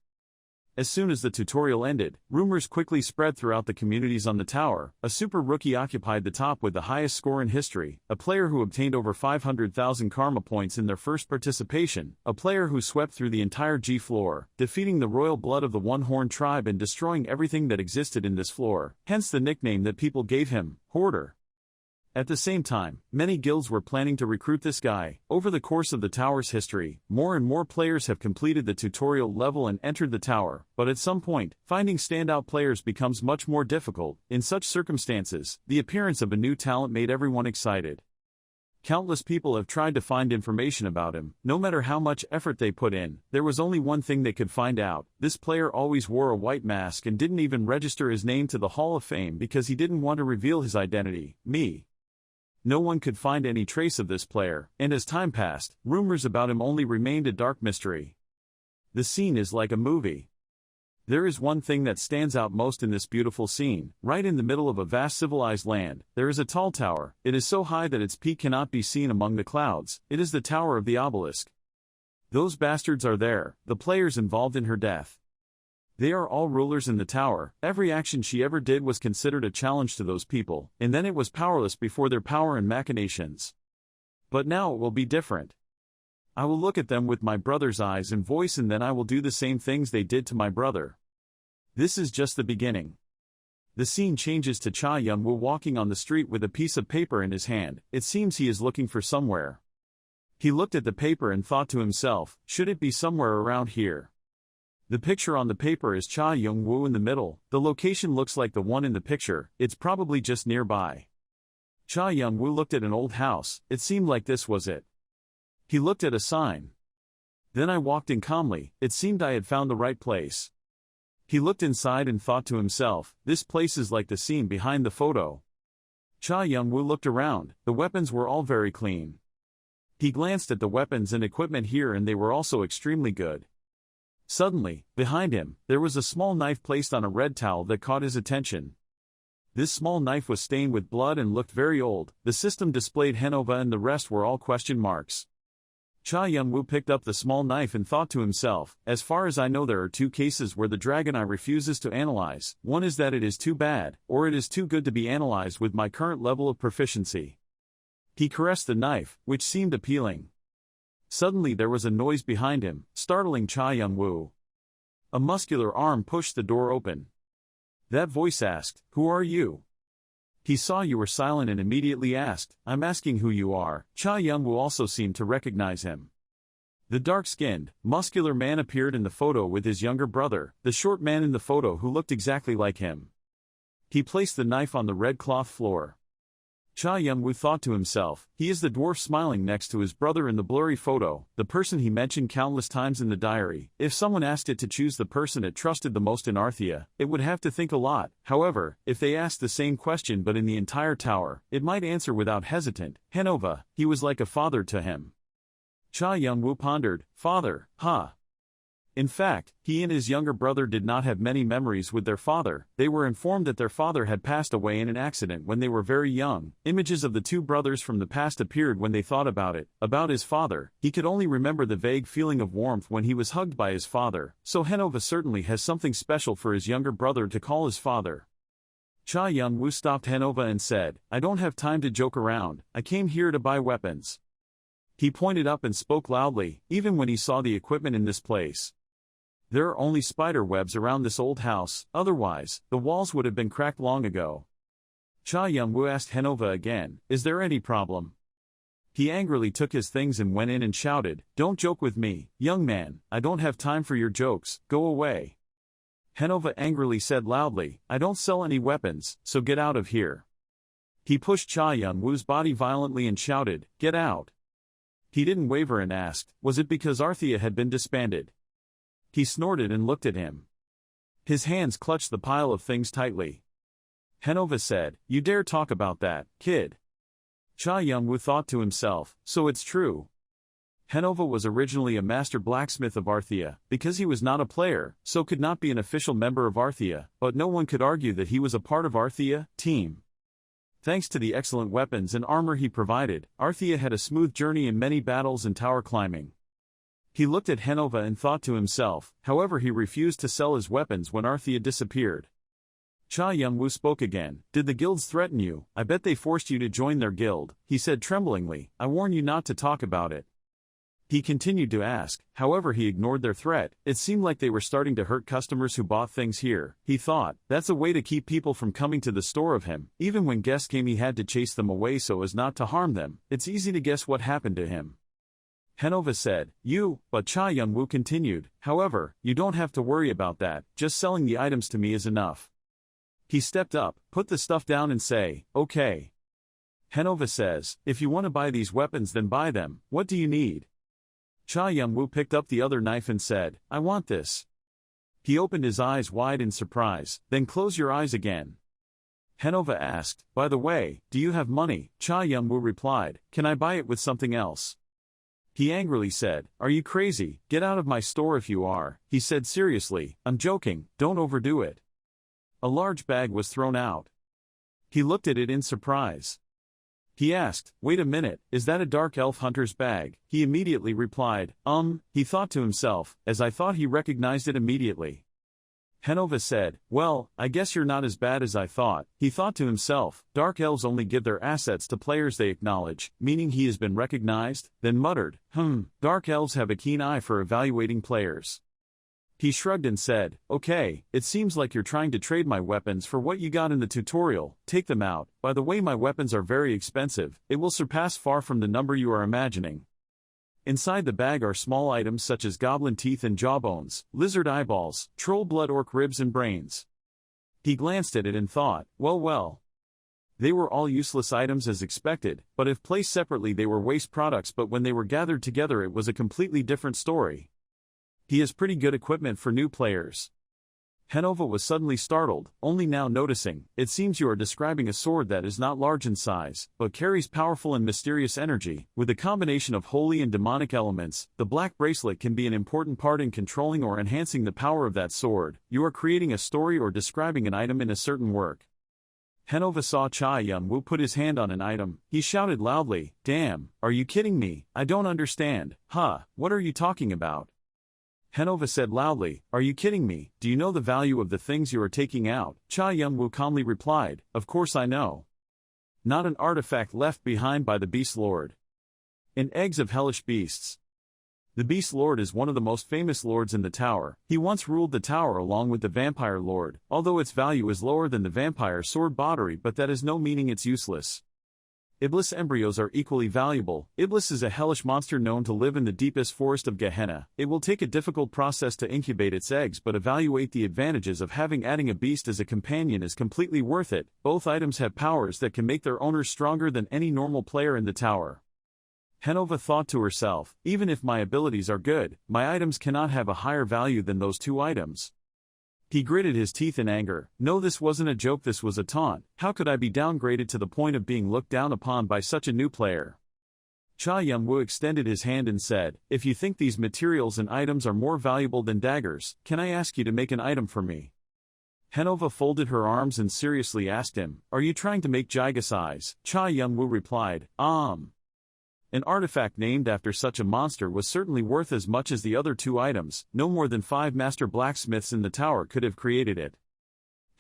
As soon as the tutorial ended, rumors quickly spread throughout the communities on the tower. A super rookie occupied the top with the highest score in history, a player who obtained over 500,000 karma points in their first participation, a player who swept through the entire G floor, defeating the royal blood of the One-Horn tribe and destroying everything that existed in this floor, hence the nickname that people gave him, Hoarder. At the same time, many guilds were planning to recruit this guy. Over the course of the tower's history, more and more players have completed the tutorial level and entered the tower, but at some point, finding standout players becomes much more difficult. In such circumstances, the appearance of a new talent made everyone excited. Countless people have tried to find information about him. No matter how much effort they put in, there was only one thing they could find out. This player always wore a white mask and didn't even register his name to the Hall of Fame because he didn't want to reveal his identity, me. No one could find any trace of this player, and as time passed, rumors about him only remained a dark mystery. The scene is like a movie. There is one thing that stands out most in this beautiful scene. Right in the middle of a vast civilized land, there is a tall tower. It is so high that its peak cannot be seen among the clouds. It is the Tower of the Obelisk. Those bastards are there, the players involved in her death. They are all rulers in the tower. Every action she ever did was considered a challenge to those people, and then it was powerless before their power and machinations. But now it will be different. I will look at them with my brother's eyes and voice, and then I will do the same things they did to my brother. This is just the beginning. The scene changes to Cha Young-woo walking on the street with a piece of paper in his hand. It seems he is looking for somewhere. He looked at the paper and thought to himself, should it be somewhere around here? The picture on the paper is Cha Young-woo in the middle. The location looks like the one in the picture. It's probably just nearby. Cha Young-woo looked at an old house. It seemed like this was it. He looked at a sign. Then I walked in calmly. It seemed I had found the right place. He looked inside and thought to himself, this place is like the scene behind the photo. Cha Young-woo looked around. The weapons were all very clean. He glanced at the weapons and equipment here and they were also extremely good. Suddenly, behind him, there was a small knife placed on a red towel that caught his attention. This small knife was stained with blood and looked very old. The system displayed Hanova and the rest were all question marks. Cha Young-woo picked up the small knife and thought to himself, as far as I know there are two cases where the Dragon Eye refuses to analyze. One is that it is too bad, or it is too good to be analyzed with my current level of proficiency. He caressed the knife, which seemed appealing. Suddenly there was a noise behind him, startling Cha Young-woo. A muscular arm pushed the door open. That voice asked, "Who are you?" He saw you were silent and immediately asked, "I'm asking who you are." Cha Young-woo also seemed to recognize him. The dark-skinned, muscular man appeared in the photo with his younger brother, the short man in the photo who looked exactly like him. He placed the knife on the red cloth floor. Cha Young-woo thought to himself, he is the dwarf smiling next to his brother in the blurry photo, the person he mentioned countless times in the diary. If someone asked it to choose the person it trusted the most in Arthea, it would have to think a lot. However, if they asked the same question but in the entire tower, it might answer without hesitant. Hanova, he was like a father to him. Cha Young-woo pondered, father, huh? In fact, he and his younger brother did not have many memories with their father. They were informed that their father had passed away in an accident when they were very young. Images of the two brothers from the past appeared when they thought about it. About his father, he could only remember the vague feeling of warmth when he was hugged by his father, so Hanova certainly has something special for his younger brother to call his father. Cha Young-woo stopped Hanova and said, I don't have time to joke around, I came here to buy weapons. He pointed up and spoke loudly, even when he saw the equipment in this place. There are only spider webs around this old house, otherwise, the walls would have been cracked long ago. Cha Young-woo asked Hanova again, is there any problem? He angrily took his things and went in and shouted, don't joke with me, young man, I don't have time for your jokes, go away. Hanova angrily said loudly, I don't sell any weapons, so get out of here. He pushed Cha Young-woo's body violently and shouted, get out. He didn't waver and asked, was it because Arthea had been disbanded? He snorted and looked at him. His hands clutched the pile of things tightly. Hanova said, you dare talk about that, kid? Cha Young-woo thought to himself, so it's true. Hanova was originally a master blacksmith of Arthea. Because he was not a player, so could not be an official member of Arthea, but no one could argue that he was a part of Arthea team. Thanks to the excellent weapons and armor he provided, Arthea had a smooth journey in many battles and tower climbing. He looked at Hanova and thought to himself, however he refused to sell his weapons when Arthea disappeared. Cha Young-woo spoke again, did the guilds threaten you? I bet they forced you to join their guild, he said tremblingly, I warn you not to talk about it. He continued to ask, however he ignored their threat. It seemed like they were starting to hurt customers who bought things here. He thought, that's a way to keep people from coming to the store of him. Even when guests came he had to chase them away so as not to harm them. It's easy to guess what happened to him. Hanova said, but Cha Young-woo continued, however, you don't have to worry about that, just selling the items to me is enough. He stepped up, put the stuff down and say, okay. Hanova says, if you want to buy these weapons then buy them, what do you need? Cha Young-woo picked up the other knife and said, I want this. He opened his eyes wide in surprise, then close your eyes again. Hanova asked, by the way, do you have money? Cha Young-woo replied, can I buy it with something else? He angrily said, are you crazy? Get out of my store if you are. He said seriously, I'm joking, don't overdo it. A large bag was thrown out. He looked at it in surprise. He asked, wait a minute, is that a dark elf hunter's bag? He immediately replied, he thought to himself, as I thought he recognized it immediately. Hanova said, well, I guess you're not as bad as I thought. He thought to himself, dark elves only give their assets to players they acknowledge, meaning he has been recognized, then muttered, dark elves have a keen eye for evaluating players. He shrugged and said, "Okay, it seems like you're trying to trade my weapons for what you got in the tutorial. Take them out. By the way, my weapons are very expensive. It will surpass far from the number you are imagining." Inside the bag are small items such as goblin teeth and jawbones, lizard eyeballs, troll blood, orc ribs and brains. He glanced at it and thought, well. They were all useless items as expected, but if placed separately they were waste products, but when they were gathered together it was a completely different story. He has pretty good equipment for new players. Hanova was suddenly startled, only now noticing, "It seems you are describing a sword that is not large in size, but carries powerful and mysterious energy. With a combination of holy and demonic elements, the black bracelet can be an important part in controlling or enhancing the power of that sword. You are creating a story or describing an item in a certain work." Hanova saw Cha Young-woo put his hand on an item. He shouted loudly, "Damn, are you kidding me? I don't understand. What are you talking about?" Hanova said loudly, "Are you kidding me? Do you know the value of the things you are taking out?" Cha Young-woo calmly replied, "Of course I know. Not an artifact left behind by the Beast Lord. And eggs of hellish beasts. The Beast Lord is one of the most famous lords in the tower. He once ruled the tower along with the Vampire Lord, although its value is lower than the Vampire Sword Bottery, but that is no meaning it's useless. Iblis embryos are equally valuable. Iblis is a hellish monster known to live in the deepest forest of Gehenna. It will take a difficult process to incubate its eggs, but evaluate the advantages of adding a beast as a companion is completely worth it. Both items have powers that can make their owners stronger than any normal player in the tower." Hanova thought to herself, "Even if my abilities are good, my items cannot have a higher value than those two items." He gritted his teeth in anger. "No, this wasn't a joke, this was a taunt. How could I be downgraded to the point of being looked down upon by such a new player?" Cha Young-woo extended his hand and said, "If you think these materials and items are more valuable than daggers, can I ask you to make an item for me?" Hanova folded her arms and seriously asked him, "Are you trying to make Jigus eyes?" Cha Young-woo replied, An artifact named after such a monster was certainly worth as much as the other two items. No more than 5 master blacksmiths in the tower could have created it.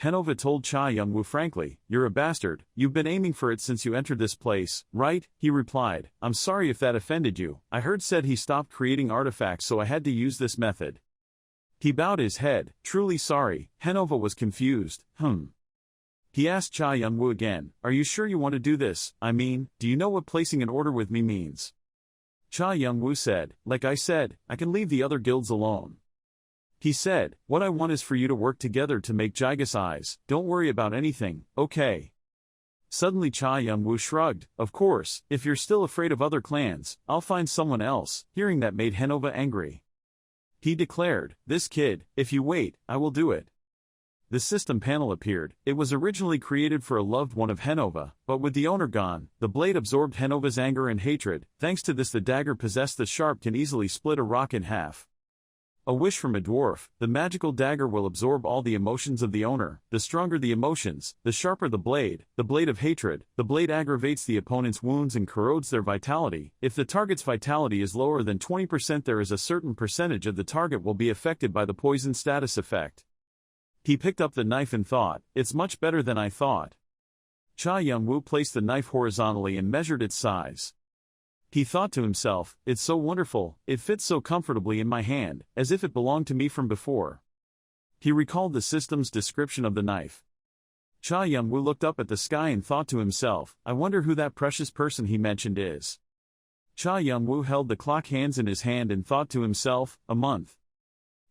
Hanova told Cha Young-woo frankly, "You're a bastard. You've been aiming for it since you entered this place, right?" He replied, "I'm sorry if that offended you. I heard said he stopped creating artifacts, so I had to use this method." He bowed his head, "Truly sorry." Hanova was confused. He asked Cha Young-woo again, "Are you sure you want to do this? I mean, do you know what placing an order with me means?" Cha Young-woo said, "Like I said, I can leave the other guilds alone." He said, "What I want is for you to work together to make Jigus eyes. Don't worry about anything, okay?" Suddenly Cha Young-woo shrugged, "Of course, if you're still afraid of other clans, I'll find someone else." Hearing that made Hanova angry. He declared, "This kid, if you wait, I will do it." The system panel appeared. It was originally created for a loved one of Hanova, but with the owner gone, the blade absorbed Hanova's anger and hatred. Thanks to this, the dagger possessed the sharp can easily split a rock in half. A wish from a dwarf, the magical dagger will absorb all the emotions of the owner. The stronger the emotions, the sharper the blade of hatred. The blade aggravates the opponent's wounds and corrodes their vitality. If the target's vitality is lower than 20%, there is a certain percentage of the target will be affected by the poison status effect. He picked up the knife and thought, "It's much better than I thought." Cha Young-woo placed the knife horizontally and measured its size. He thought to himself, "It's so wonderful, it fits so comfortably in my hand, as if it belonged to me from before." He recalled the system's description of the knife. Cha Young-woo looked up at the sky and thought to himself, "I wonder who that precious person he mentioned is." Cha Young-woo held the clock hands in his hand and thought to himself, "A month."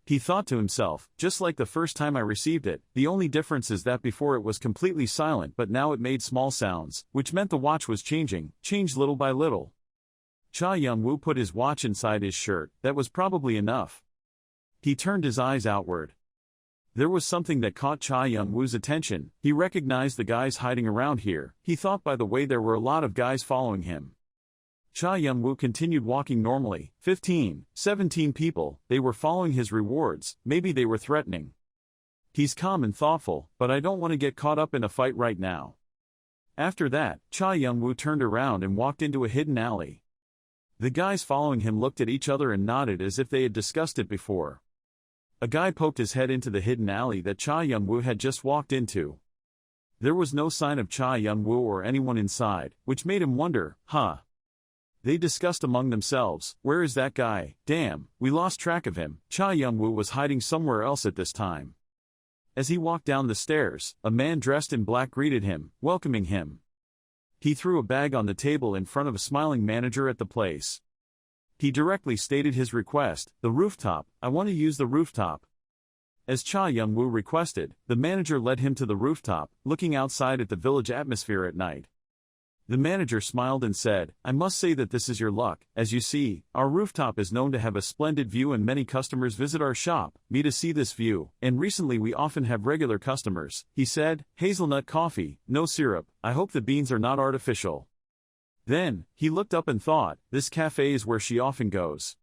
He thought to himself, "Just like the first time I received it, the only difference is that before it was completely silent, but now it made small sounds, which meant the watch was changed little by little." Cha Young-woo put his watch inside his shirt. That was probably enough. He turned his eyes outward. There was something that caught Cha Young-woo's attention. He recognized the guys hiding around here. He thought by the way there were a lot of guys following him. Cha Young-woo continued walking normally. 15, 17 people, they were following his rewards, maybe they were threatening. He's calm and thoughtful, but I don't want to get caught up in a fight right now. After that, Cha Young-woo turned around and walked into a hidden alley. The guys following him looked at each other and nodded as if they had discussed it before. A guy poked his head into the hidden alley that Cha Young-woo had just walked into. There was no sign of Cha Young-woo or anyone inside, which made him wonder, They discussed among themselves, where is that guy? Damn, we lost track of him. Cha Young-woo was hiding somewhere else at this time. As he walked down the stairs, a man dressed in black greeted him, welcoming him. He threw a bag on the table in front of a smiling manager at the place. He directly stated his request, the rooftop, I want to use the rooftop. As Cha Young-woo requested, the manager led him to the rooftop, looking outside at the village atmosphere at night. The manager smiled and said, I must say that this is your luck. As you see, our rooftop is known to have a splendid view and many customers visit our shop, to see this view, and recently we often have regular customers. He said, hazelnut coffee, no syrup, I hope the beans are not artificial. Then, he looked up and thought, this cafe is where she often goes.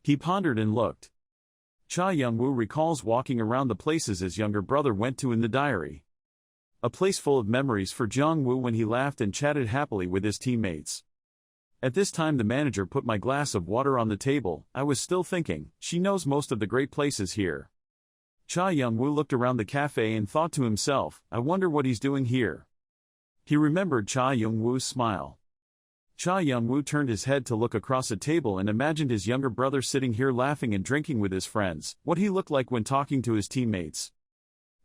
He pondered and looked. Cha Young-woo recalls walking around the places his younger brother went to in the diary. A place full of memories for Jong-woo when he laughed and chatted happily with his teammates. At this time the manager put my glass of water on the table. I was still thinking, she knows most of the great places here. Cha Young-woo looked around the cafe and thought to himself, I wonder what he's doing here. He remembered Cha Young-woo's smile. Cha Young-woo turned his head to look across a table and imagined his younger brother sitting here laughing and drinking with his friends, what he looked like when talking to his teammates.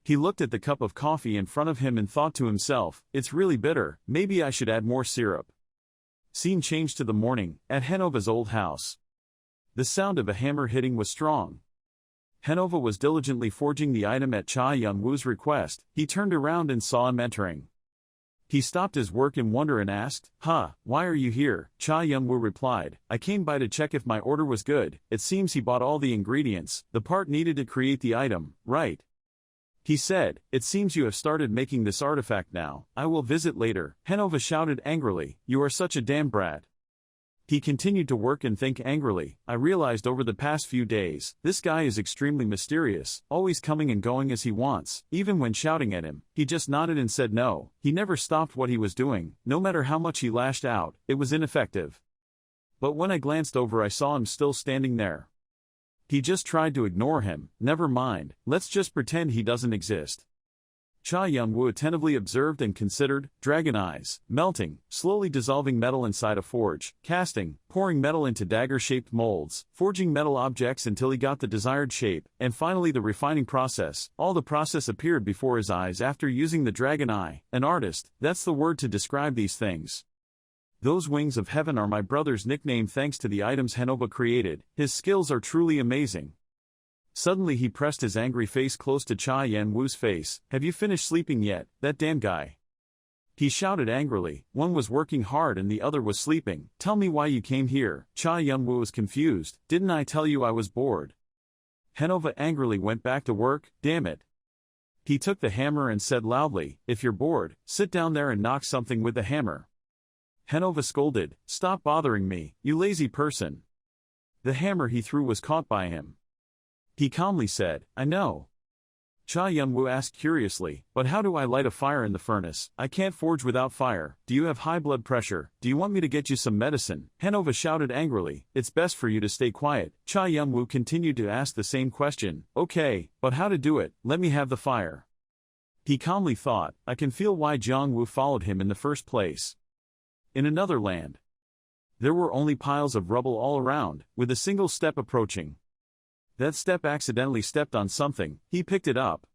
He looked at the cup of coffee in front of him and thought to himself, it's really bitter, maybe I should add more syrup. Scene changed to the morning, at Hanova's old house. The sound of a hammer hitting was strong. Hanova was diligently forging the item at Cha Young-woo's request. He turned around and saw him entering. He stopped his work in wonder and asked, why are you here? Cha Young-woo replied, I came by to check if my order was good. It seems he bought all the ingredients, the part needed to create the item, right? He said, it seems you have started making this artifact now. I will visit later. Hanova shouted angrily, you are such a damn brat. He continued to work and think angrily. I realized over the past few days, this guy is extremely mysterious, always coming and going as he wants. Even when shouting at him, he just nodded and said no. He never stopped what he was doing. No matter how much he lashed out, it was ineffective. But when I glanced over I saw him still standing there. He just tried to ignore him. Never mind, let's just pretend he doesn't exist. Cha Young-woo attentively observed and considered, dragon eyes, melting, slowly dissolving metal inside a forge, casting, pouring metal into dagger-shaped molds, forging metal objects until he got the desired shape, and finally the refining process. All the process appeared before his eyes after using the dragon eye. An artist, that's the word to describe these things. Those wings of heaven are my brother's nickname thanks to the items Hanova created. His skills are truly amazing. Suddenly he pressed his angry face close to Cha Young-woo's face. Have you finished sleeping yet, that damn guy? He shouted angrily. One was working hard and the other was sleeping. Tell me why you came here. Cha Young-woo was confused. Didn't I tell you I was bored? Hanova angrily went back to work. Damn it. He took the hammer and said loudly, if you're bored, sit down there and knock something with the hammer. Hanova scolded, stop bothering me, you lazy person. The hammer he threw was caught by him. He calmly said, I know. Cha Young-woo asked curiously, but how do I light a fire in the furnace? I can't forge without fire. Do you have high blood pressure? Do you want me to get you some medicine? Hanova shouted angrily, it's best for you to stay quiet. Cha Young-woo continued to ask the same question, okay, but how to do it? Let me have the fire. He calmly thought, I can feel why Jong-woo followed him in the first place. In another land, there were only piles of rubble all around, with a single step approaching. That step accidentally stepped on something. He picked it up.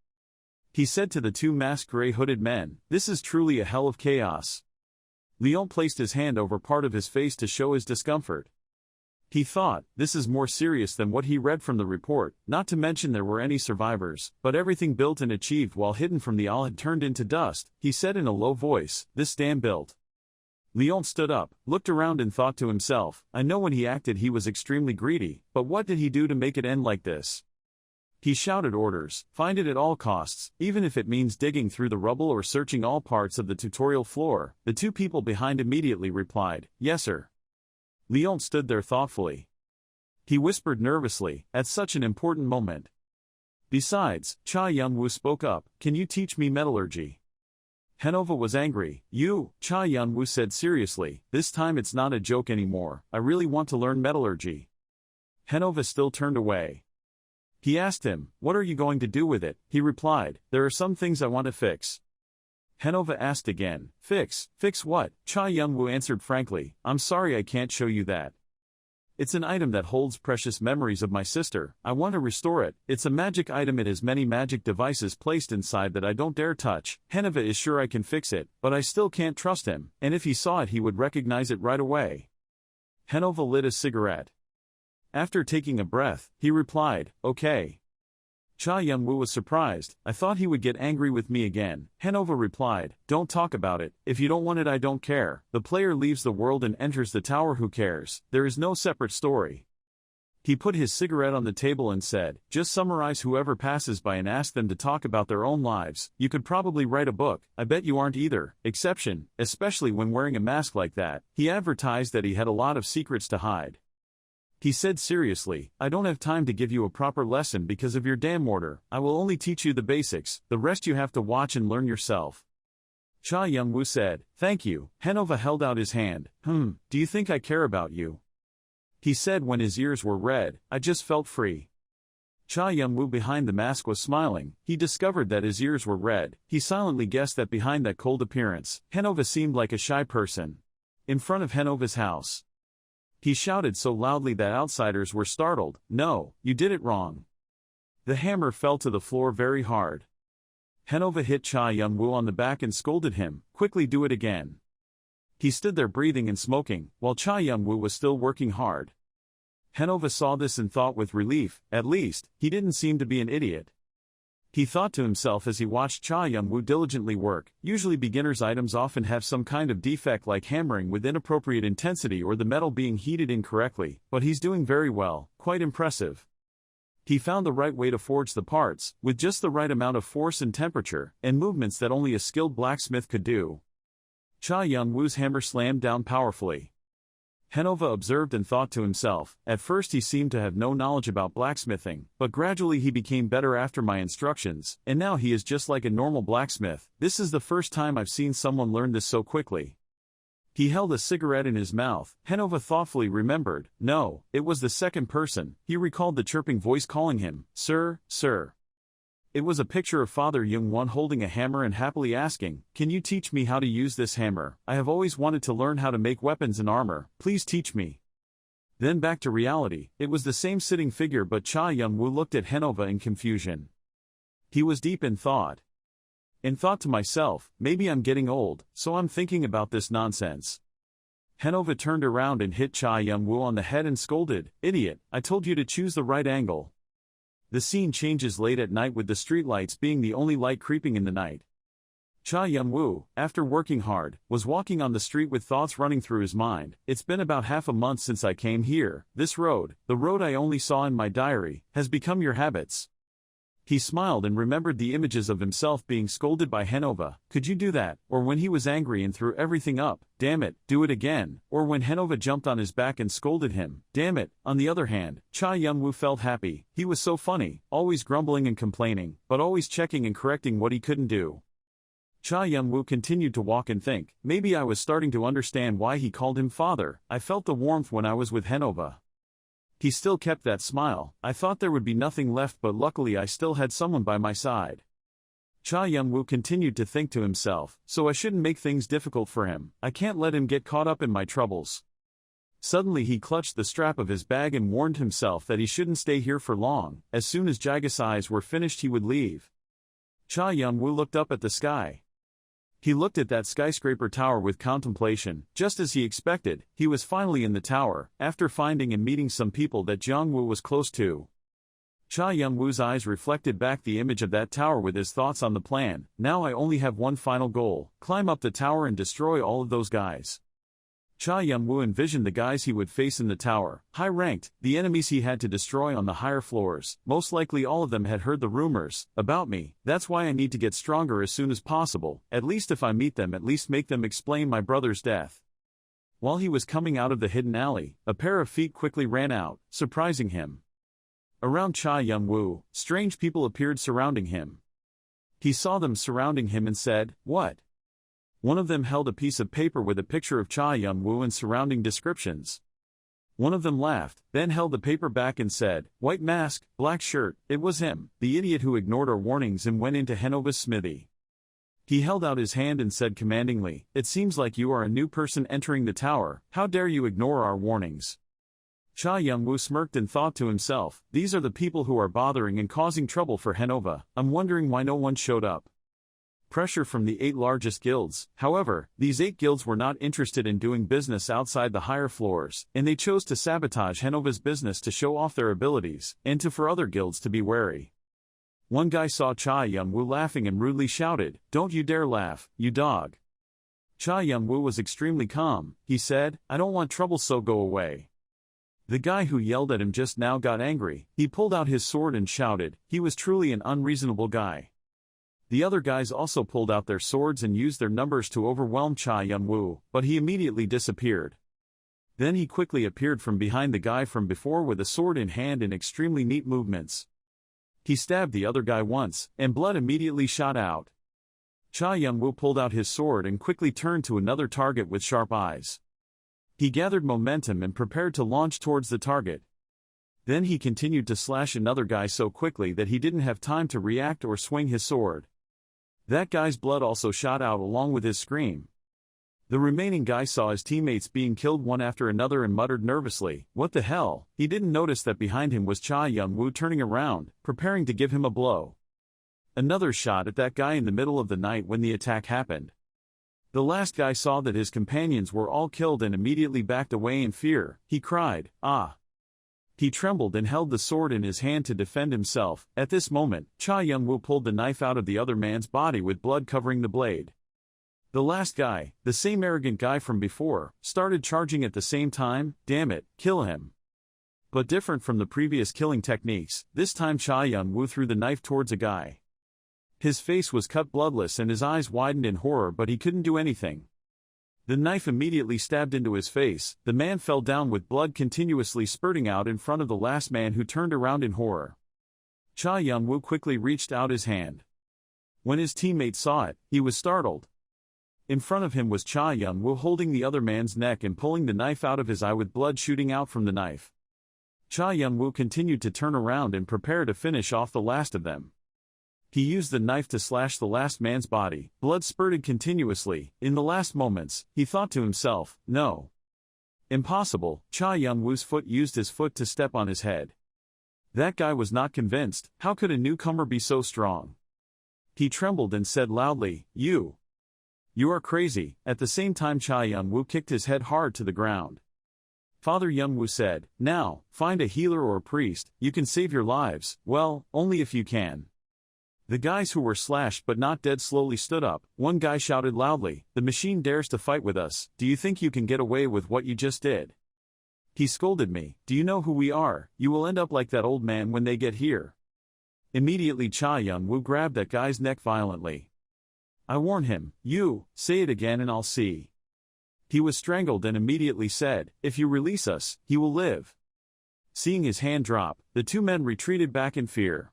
He said to the two masked gray-hooded men, this is truly a hell of chaos. Leon placed his hand over part of his face to show his discomfort. He thought, this is more serious than what he read from the report, not to mention there were any survivors, but everything built and achieved while hidden from the all had turned into dust. He said in a low voice, this damn built. Leon stood up, looked around and thought to himself, I know when he acted he was extremely greedy, but what did he do to make it end like this? He shouted orders, find it at all costs, even if it means digging through the rubble or searching all parts of the tutorial floor. The two people behind immediately replied, yes sir. Leon stood there thoughtfully. He whispered nervously, at such an important moment. Besides, Cha Young-woo spoke up, can you teach me metallurgy? Hanova was angry. Cha Young-woo said seriously, this time it's not a joke anymore, I really want to learn metallurgy. Hanova still turned away. He asked him, what are you going to do with it? He replied, there are some things I want to fix. Hanova asked again. Fix what? Cha Young-woo answered frankly, I'm sorry I can't show you that. It's an item that holds precious memories of my sister. I want to restore it. It's a magic item. It has many magic devices placed inside that I don't dare touch. Hanova is sure I can fix it, but I still can't trust him, and if he saw it he would recognize it right away. Hanova lit a cigarette. After taking a breath, he replied, okay. Cha Young-woo was surprised. I thought he would get angry with me again. Hanova replied, don't talk about it. If you don't want it I don't care. The player leaves the world and enters the tower, who cares? There is no separate story. He put his cigarette on the table and said, just summarize whoever passes by and ask them to talk about their own lives. You could probably write a book. I bet you aren't either. Exception, especially when wearing a mask like that. He advertised that he had a lot of secrets to hide. He said seriously, I don't have time to give you a proper lesson because of your damn order. I will only teach you the basics, the rest you have to watch and learn yourself. Cha Young-woo said, thank you. Hanova held out his hand. Do you think I care about you? He said when his ears were red. I just felt free. Cha Young-woo behind the mask was smiling. He discovered that his ears were red. He silently guessed that behind that cold appearance, Hanova seemed like a shy person. In front of Hanova's house, he shouted so loudly that outsiders were startled. No, you did it wrong. The hammer fell to the floor very hard. Hanova hit Cha Young-woo on the back and scolded him, quickly do it again. He stood there breathing and smoking, while Cha Young-woo was still working hard. Hanova saw this and thought with relief, at least, he didn't seem to be an idiot. He thought to himself as he watched Cha Young-woo diligently work. Usually beginners' items often have some kind of defect like hammering with inappropriate intensity or the metal being heated incorrectly, but he's doing very well, quite impressive. He found the right way to forge the parts, with just the right amount of force and temperature, and movements that only a skilled blacksmith could do. Cha Young-woo's hammer slammed down powerfully. Hanova observed and thought to himself, at first he seemed to have no knowledge about blacksmithing, but gradually he became better after my instructions, and now he is just like a normal blacksmith. This is the first time I've seen someone learn this so quickly. He held a cigarette in his mouth. Hanova thoughtfully remembered, no, it was the second person. He recalled the chirping voice calling him, sir, sir. It was a picture of Father Young-won holding a hammer and happily asking, can you teach me how to use this hammer? I have always wanted to learn how to make weapons and armor, please teach me. Then back to reality, it was the same sitting figure but Cha Young-woo looked at Hanova in confusion. He was deep in thought. And thought to myself, maybe I'm getting old, so I'm thinking about this nonsense. Hanova turned around and hit Cha Young-woo on the head and scolded, idiot, I told you to choose the right angle. The scene changes late at night with the streetlights being the only light creeping in the night. Cha Young-woo, after working hard, was walking on the street with thoughts running through his mind. It's been about half a month since I came here. This road, the road I only saw in my diary, has become your habits. He smiled and remembered the images of himself being scolded by Hanova. Could you do that? Or when he was angry and threw everything up, damn it, do it again. Or when Hanova jumped on his back and scolded him, damn it. On the other hand, Cha Young-woo felt happy. He was so funny, always grumbling and complaining, but always checking and correcting what he couldn't do. Cha Young-woo continued to walk and think, maybe I was starting to understand why he called him father. I felt the warmth when I was with Hanova. He still kept that smile. I thought there would be nothing left but luckily I still had someone by my side. Cha Young-woo continued to think to himself, so I shouldn't make things difficult for him. I can't let him get caught up in my troubles. Suddenly he clutched the strap of his bag and warned himself that he shouldn't stay here for long. As soon as Jaga's eyes were finished he would leave. Cha Young-woo looked up at the sky. He looked at that skyscraper tower with contemplation. Just as he expected, he was finally in the tower, after finding and meeting some people that Jong-woo was close to. Cha Young-woo's eyes reflected back the image of that tower with his thoughts on the plan. Now I only have one final goal, climb up the tower and destroy all of those guys. Cha Young-woo envisioned the guys he would face in the tower, high-ranked, the enemies he had to destroy on the higher floors. Most likely all of them had heard the rumors about me. That's why I need to get stronger as soon as possible. At least if I meet them, at least make them explain my brother's death. While he was coming out of the hidden alley, a pair of feet quickly ran out, surprising him. Around Cha Young-woo, strange people appeared surrounding him. He saw them surrounding him and said, "What?" One of them held a piece of paper with a picture of Cha Young-woo and surrounding descriptions. One of them laughed, then held the paper back and said, "White mask, black shirt." It was him, the idiot who ignored our warnings and went into Hanova's smithy. He held out his hand and said commandingly, "It seems like you are a new person entering the tower, how dare you ignore our warnings?" Cha Young-woo smirked and thought to himself, "These are the people who are bothering and causing trouble for Hanova. I'm wondering why no one showed up." Pressure from the 8 largest guilds. However, these 8 guilds were not interested in doing business outside the higher floors, and they chose to sabotage Hanova's business to show off their abilities, and for other guilds to be wary. One guy saw Cha Young-woo laughing and rudely shouted, "Don't you dare laugh, you dog." Cha Young-woo was extremely calm. He said, "I don't want trouble, so go away." The guy who yelled at him just now got angry. He pulled out his sword and shouted. He was truly an unreasonable guy. The other guys also pulled out their swords and used their numbers to overwhelm Cha Young-woo, but he immediately disappeared. Then he quickly appeared from behind the guy from before with a sword in hand in extremely neat movements. He stabbed the other guy once, and blood immediately shot out. Cha Young-woo pulled out his sword and quickly turned to another target with sharp eyes. He gathered momentum and prepared to launch towards the target. Then he continued to slash another guy so quickly that he didn't have time to react or swing his sword. That guy's blood also shot out along with his scream. The remaining guy saw his teammates being killed one after another and muttered nervously, "What the hell?" He didn't notice that behind him was Cha Young-woo turning around, preparing to give him a blow. Another shot at that guy in the middle of the night when the attack happened. The last guy saw that his companions were all killed and immediately backed away in fear. He cried, "Ah!" He trembled and held the sword in his hand to defend himself. At this moment, Cha Young-woo pulled the knife out of the other man's body with blood covering the blade. The last guy, the same arrogant guy from before, started charging at the same time. "Damn it, kill him." But different from the previous killing techniques, this time Cha Young-woo threw the knife towards a guy. His face was cut bloodless and his eyes widened in horror, but he couldn't do anything. The knife immediately stabbed into his face. The man fell down with blood continuously spurting out in front of the last man, who turned around in horror. Cha Young-woo quickly reached out his hand. When his teammate saw it, he was startled. In front of him was Cha Young-woo holding the other man's neck and pulling the knife out of his eye with blood shooting out from the knife. Cha Young-woo continued to turn around and prepare to finish off the last of them. He used the knife to slash the last man's body. Blood spurted continuously. In the last moments, he thought to himself, "No. Impossible." Cha Young-woo's foot used his foot to step on his head. That guy was not convinced. How could a newcomer be so strong? He trembled and said loudly, You are crazy." At the same time, Cha Young-woo kicked his head hard to the ground. Father Young-woo said, "Now, find a healer or a priest. You can save your lives. Well, only if you can." The guys who were slashed but not dead slowly stood up. One guy shouted loudly, "The machine dares to fight with us. Do you think you can get away with what you just did?" He scolded me. "Do you know who we are? You will end up like that old man when they get here." Immediately Cha Young-woo grabbed that guy's neck violently. "I warn him. You, say it again and I'll see." He was strangled and immediately said, "If you release us, he will live." Seeing his hand drop, the two men retreated back in fear.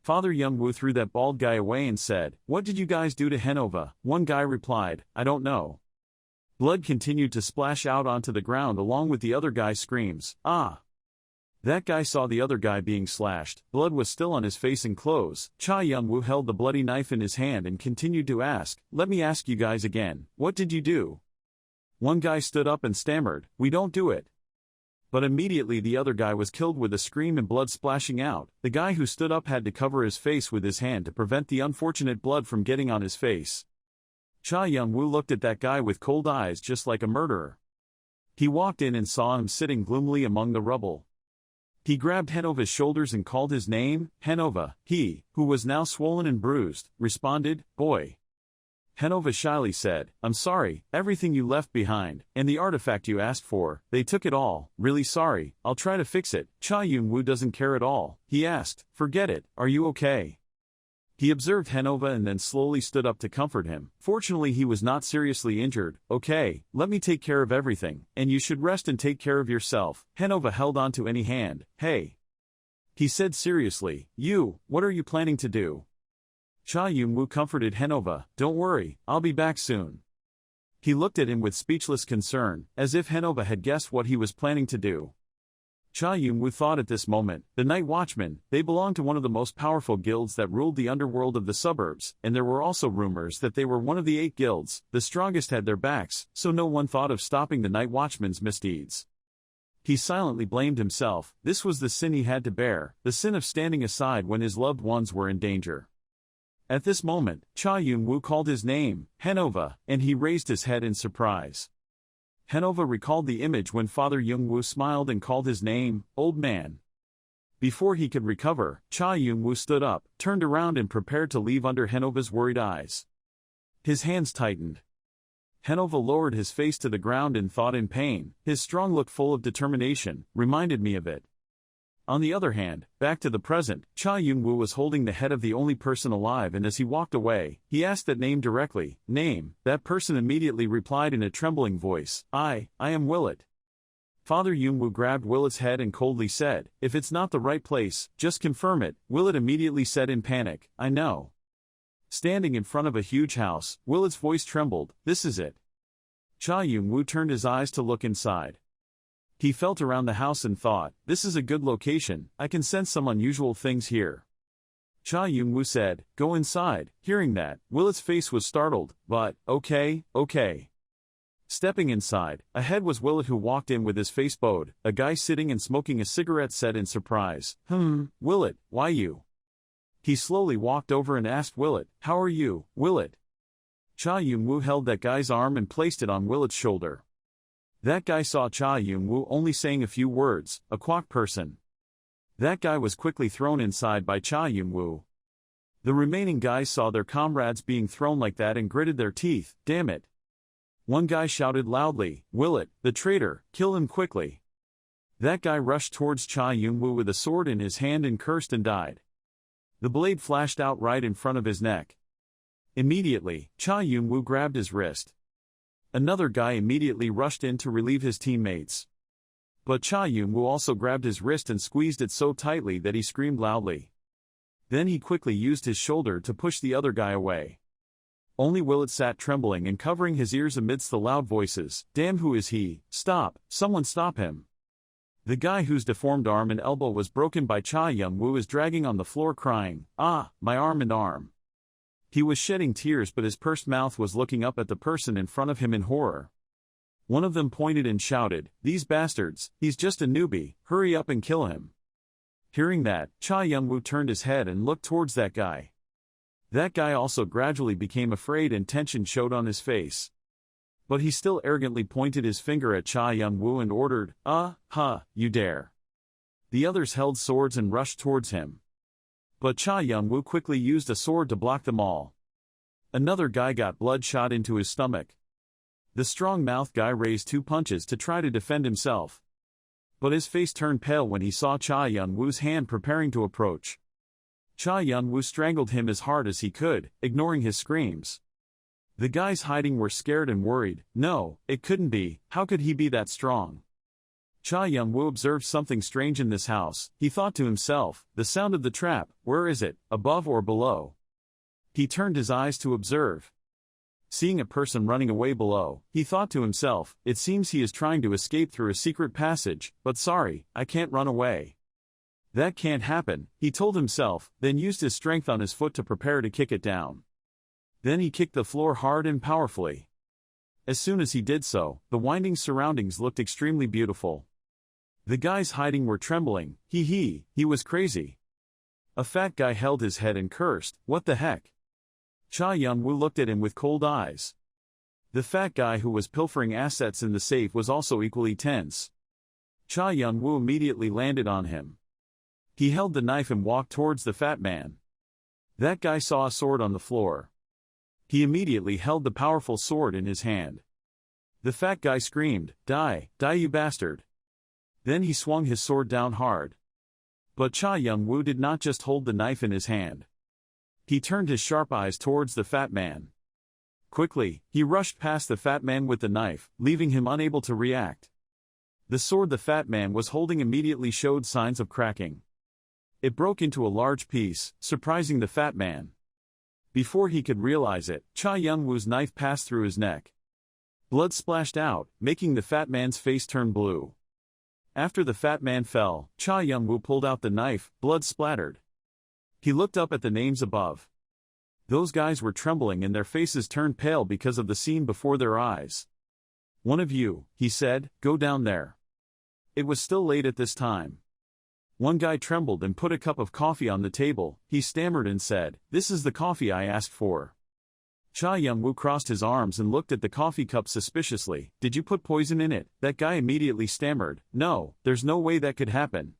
Father Young-woo threw that bald guy away and said, "What did you guys do to Hanova?" One guy replied, "I don't know." Blood continued to splash out onto the ground along with the other guy's screams, "Ah!" That guy saw the other guy being slashed. Blood was still on his face and clothes. Cha Young-woo held the bloody knife in his hand and continued to ask, "Let me ask you guys again, what did you do?" One guy stood up and stammered, "We don't do it." But immediately the other guy was killed with a scream and blood splashing out. The guy who stood up had to cover his face with his hand to prevent the unfortunate blood from getting on his face. Cha Young-woo looked at that guy with cold eyes just like a murderer. He walked in and saw him sitting gloomily among the rubble. He grabbed Hanova's shoulders and called his name. Hanova, he, who was now swollen and bruised, responded, "Boy." Hanova shyly said, "I'm sorry, everything you left behind, and the artifact you asked for, they took it all. Really sorry, I'll try to fix it." Cha Young-woo doesn't care at all. He asked, "Forget it, are you okay?" He observed Hanova and then slowly stood up to comfort him. Fortunately he was not seriously injured. "Okay, let me take care of everything, and you should rest and take care of yourself." Hanova held on to any hand. "Hey," he said seriously, what are you planning to do?" Cha Young-woo comforted Hanova, "Don't worry, I'll be back soon." He looked at him with speechless concern, as if Hanova had guessed what he was planning to do. Cha Yun-woo thought at this moment, the Night Watchmen, they belonged to one of the most powerful guilds that ruled the underworld of the suburbs, and there were also rumors that they were one of the 8 guilds. The strongest had their backs, so no one thought of stopping the Night Watchmen's misdeeds. He silently blamed himself. This was the sin he had to bear, the sin of standing aside when his loved ones were in danger. At this moment, Cha Yun-woo called his name, Hanova, and he raised his head in surprise. Hanova recalled the image when Father Young-woo smiled and called his name, Old Man. Before he could recover, Cha Yun-woo stood up, turned around and prepared to leave under Hanova's worried eyes. His hands tightened. Hanova lowered his face to the ground in thought and pain. His strong look full of determination reminded me of it. On the other hand, back to the present, Cha Yun-woo was holding the head of the only person alive, and as he walked away, he asked that name directly. Name. That person immediately replied in a trembling voice, I am Willet. Father Yun-woo grabbed Willet's head and coldly said, if it's not the right place, just confirm it. Willet immediately said in panic, I know. Standing in front of a huge house, Willet's voice trembled, this is it. Cha Yun-woo turned his eyes to look inside. He felt around the house and thought, this is a good location, I can sense some unusual things here. Cha Yun-woo said, go inside. Hearing that, Willet's face was startled, but, okay. Stepping inside, ahead was Willet, who walked in with his face bowed. A guy sitting and smoking a cigarette said in surprise, Willet, why you? He slowly walked over and asked Willet, how are you, Willet? Cha Yun-woo held that guy's arm and placed it on Willet's shoulder. That guy saw Cha Yun-woo only saying a few words, a quack person. That guy was quickly thrown inside by Cha Yun-woo. The remaining guys saw their comrades being thrown like that and gritted their teeth, damn it. One guy shouted loudly, Willet, the traitor, kill him quickly. That guy rushed towards Cha Yun-woo with a sword in his hand and cursed and died. The blade flashed out right in front of his neck. Immediately, Cha Yun-woo grabbed his wrist. Another guy immediately rushed in to relieve his teammates. But Cha Yun-woo also grabbed his wrist and squeezed it so tightly that he screamed loudly. Then he quickly used his shoulder to push the other guy away. Only Willet sat trembling and covering his ears amidst the loud voices. Damn, who is he? Stop, someone stop him. The guy whose deformed arm and elbow was broken by Cha Yun-woo is dragging on the floor crying, ah, my arm and arm. He was shedding tears, but his pursed mouth was looking up at the person in front of him in horror. One of them pointed and shouted, these bastards, he's just a newbie, hurry up and kill him. Hearing that, Cha Yun-woo turned his head and looked towards that guy. That guy also gradually became afraid and tension showed on his face. But he still arrogantly pointed his finger at Cha Yun-woo and ordered, you dare. The others held swords and rushed towards him. But Cha Yun-woo quickly used a sword to block them all. Another guy got blood shot into his stomach. The strong-mouthed guy raised 2 punches to try to defend himself. But his face turned pale when he saw Cha Yun-woo's hand preparing to approach. Cha Yun-woo strangled him as hard as he could, ignoring his screams. The guys hiding were scared and worried. No, it couldn't be, how could he be that strong? Cha Yun-woo observed something strange in this house. He thought to himself, the sound of the trap, where is it, above or below? He turned his eyes to observe. Seeing a person running away below, he thought to himself, it seems he is trying to escape through a secret passage, but sorry, I can't run away. That can't happen, he told himself, then used his strength on his foot to prepare to kick it down. Then he kicked the floor hard and powerfully. As soon as he did so, the winding surroundings looked extremely beautiful. The guys hiding were trembling. He was crazy. A fat guy held his head and cursed, what the heck? Cha Yun-woo looked at him with cold eyes. The fat guy who was pilfering assets in the safe was also equally tense. Cha Yun-woo immediately landed on him. He held the knife and walked towards the fat man. That guy saw a sword on the floor. He immediately held the powerful sword in his hand. The fat guy screamed, die you bastard. Then he swung his sword down hard. But Cha Yun-woo did not just hold the knife in his hand. He turned his sharp eyes towards the fat man. Quickly, he rushed past the fat man with the knife, leaving him unable to react. The sword the fat man was holding immediately showed signs of cracking. It broke into a large piece, surprising the fat man. Before he could realize it, Cha Yun-woo's knife passed through his neck. Blood splashed out, making the fat man's face turn blue. After the fat man fell, Cha Young-woo pulled out the knife, blood splattered. He looked up at the names above. Those guys were trembling and their faces turned pale because of the scene before their eyes. "One of you," he said, "go down there." It was still late at this time. One guy trembled and put a cup of coffee on the table. He stammered and said, "This is the coffee I asked for." Cha Young-woo crossed his arms and looked at the coffee cup suspiciously. "Did you put poison in it?" That guy immediately stammered, "No, there's no way that could happen."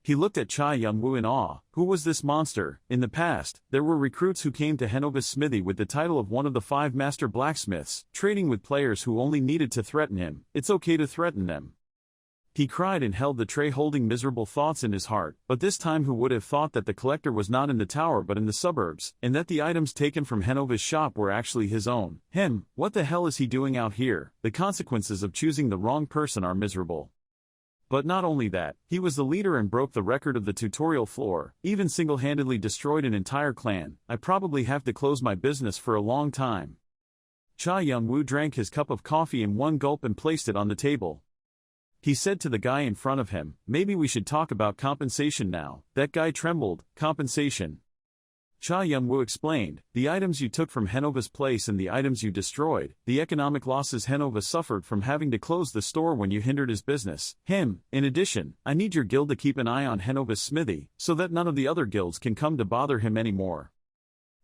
He looked at Cha Young-woo in awe. Who was this monster? In the past, there were recruits who came to Henova's smithy with the title of one of the 5 master blacksmiths, trading with players who only needed to threaten him. It's okay to threaten them. He cried and held the tray holding miserable thoughts in his heart, but this time who would have thought that the collector was not in the tower but in the suburbs, and that the items taken from Henova's shop were actually his own? What the hell is he doing out here? The consequences of choosing the wrong person are miserable. But not only that, he was the leader and broke the record of the tutorial floor, even single-handedly destroyed an entire clan. I probably have to close my business for a long time. Cha Young-woo drank his cup of coffee in one gulp and placed it on the table. He said to the guy in front of him, "Maybe we should talk about compensation now." That guy trembled. "Compensation?" Cha Young-woo explained, "The items you took from Henova's place and the items you destroyed, the economic losses Henova suffered from having to close the store when you hindered his business. In addition, I need your guild to keep an eye on Henova's smithy, so that none of the other guilds can come to bother him anymore."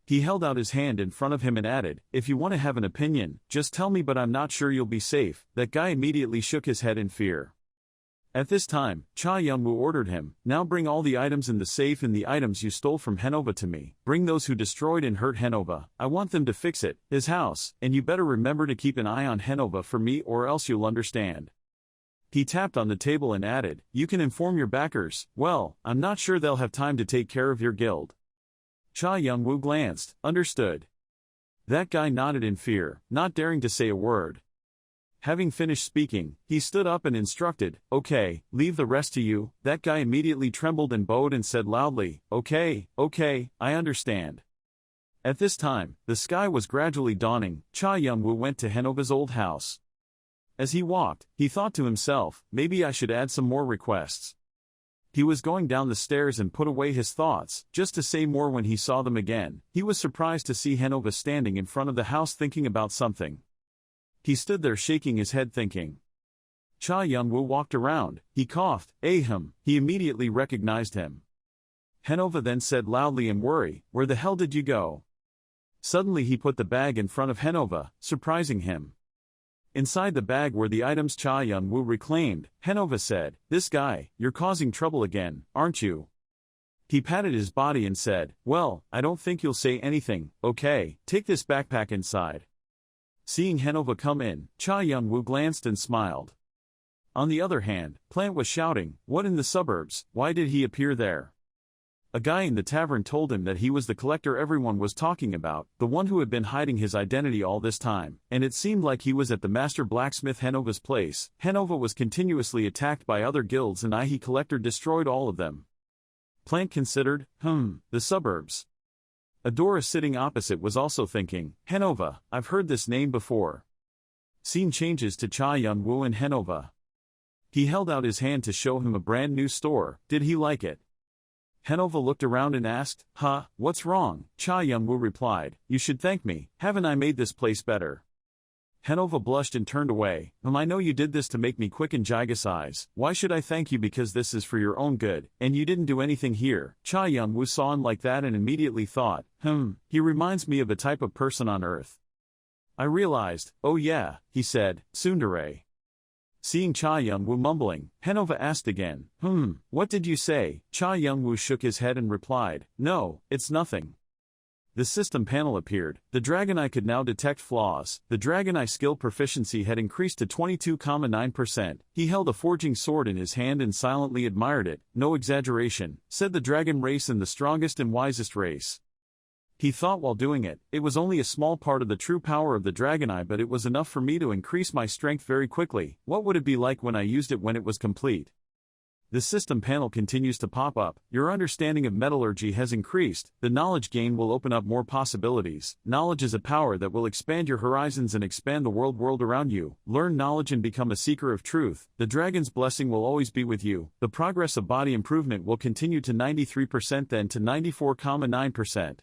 He held out his hand in front of him and added, "If you want to have an opinion, just tell me, but I'm not sure you'll be safe." That guy immediately shook his head in fear. At this time, Cha Young-woo ordered him, "Now bring all the items in the safe and the items you stole from Henova to me. Bring those who destroyed and hurt Henova. I want them to fix it, his house, and you better remember to keep an eye on Henova for me or else you'll understand." He tapped on the table and added, "You can inform your backers. Well, I'm not sure they'll have time to take care of your guild." Cha Young-woo glanced. "Understood." That guy nodded in fear, not daring to say a word. Having finished speaking, he stood up and instructed, "Okay, leave the rest to you." That guy immediately trembled and bowed and said loudly, okay, I understand." At this time, the sky was gradually dawning. Cha Young-woo went to Henova's old house. As he walked, he thought to himself, maybe I should add some more requests. He was going down the stairs and put away his thoughts, just to say more when he saw them again. He was surprised to see Henova standing in front of the house thinking about something. He stood there shaking his head thinking. Cha Young-woo walked around. He coughed. Ahem. He immediately recognized him. Henova then said loudly in worry, "Where the hell did you go?" Suddenly he put the bag in front of Henova, surprising him. Inside the bag were the items Cha Young-woo reclaimed. Henova said, "This guy, you're causing trouble again, aren't you?" He patted his body and said, "Well, I don't think you'll say anything. Okay, take this backpack inside." Seeing Henova come in, Cha Young-woo glanced and smiled. On the other hand, Plant was shouting, "What in the suburbs? Why did he appear there?" A guy in the tavern told him that he was the collector everyone was talking about, the one who had been hiding his identity all this time, and it seemed like he was at the master blacksmith Henova's place. Henova was continuously attacked by other guilds and the collector destroyed all of them. Plant considered, the suburbs. Adora sitting opposite was also thinking, Henova, I've heard this name before. Scene changes to Cha Young-woo and Henova. He held out his hand to show him a brand new store. Did he like it? Henova looked around and asked, what's wrong? Cha Young-woo replied, "You should thank me. Haven't I made this place better?" Henova blushed and turned away. I know you did this to make me quicken Jiga's eyes. Why should I thank you? Because this is for your own good, and you didn't do anything here. Cha Young-woo saw him like that and immediately thought, he reminds me of a type of person on Earth. I realized, oh yeah, he said, tsundere. Seeing Cha Young-woo mumbling, Henova asked again, what did you say? Cha Young-woo shook his head and replied, no, it's nothing. The system panel appeared. The Dragon Eye could now detect flaws. The Dragon Eye skill proficiency had increased to 22,9%. He held a forging sword in his hand and silently admired it. No exaggeration, said the dragon race and the strongest and wisest race. He thought while doing it, it was only a small part of the true power of the Dragon Eye, but it was enough for me to increase my strength very quickly. What would it be like when I used it when it was complete? The system panel continues to pop up. Your understanding of metallurgy has increased. The knowledge gain will open up more possibilities. Knowledge is a power that will expand your horizons and expand the world around you. Learn knowledge and become a seeker of truth. The dragon's blessing will always be with you. The progress of body improvement will continue to 93%, then to 94.9%.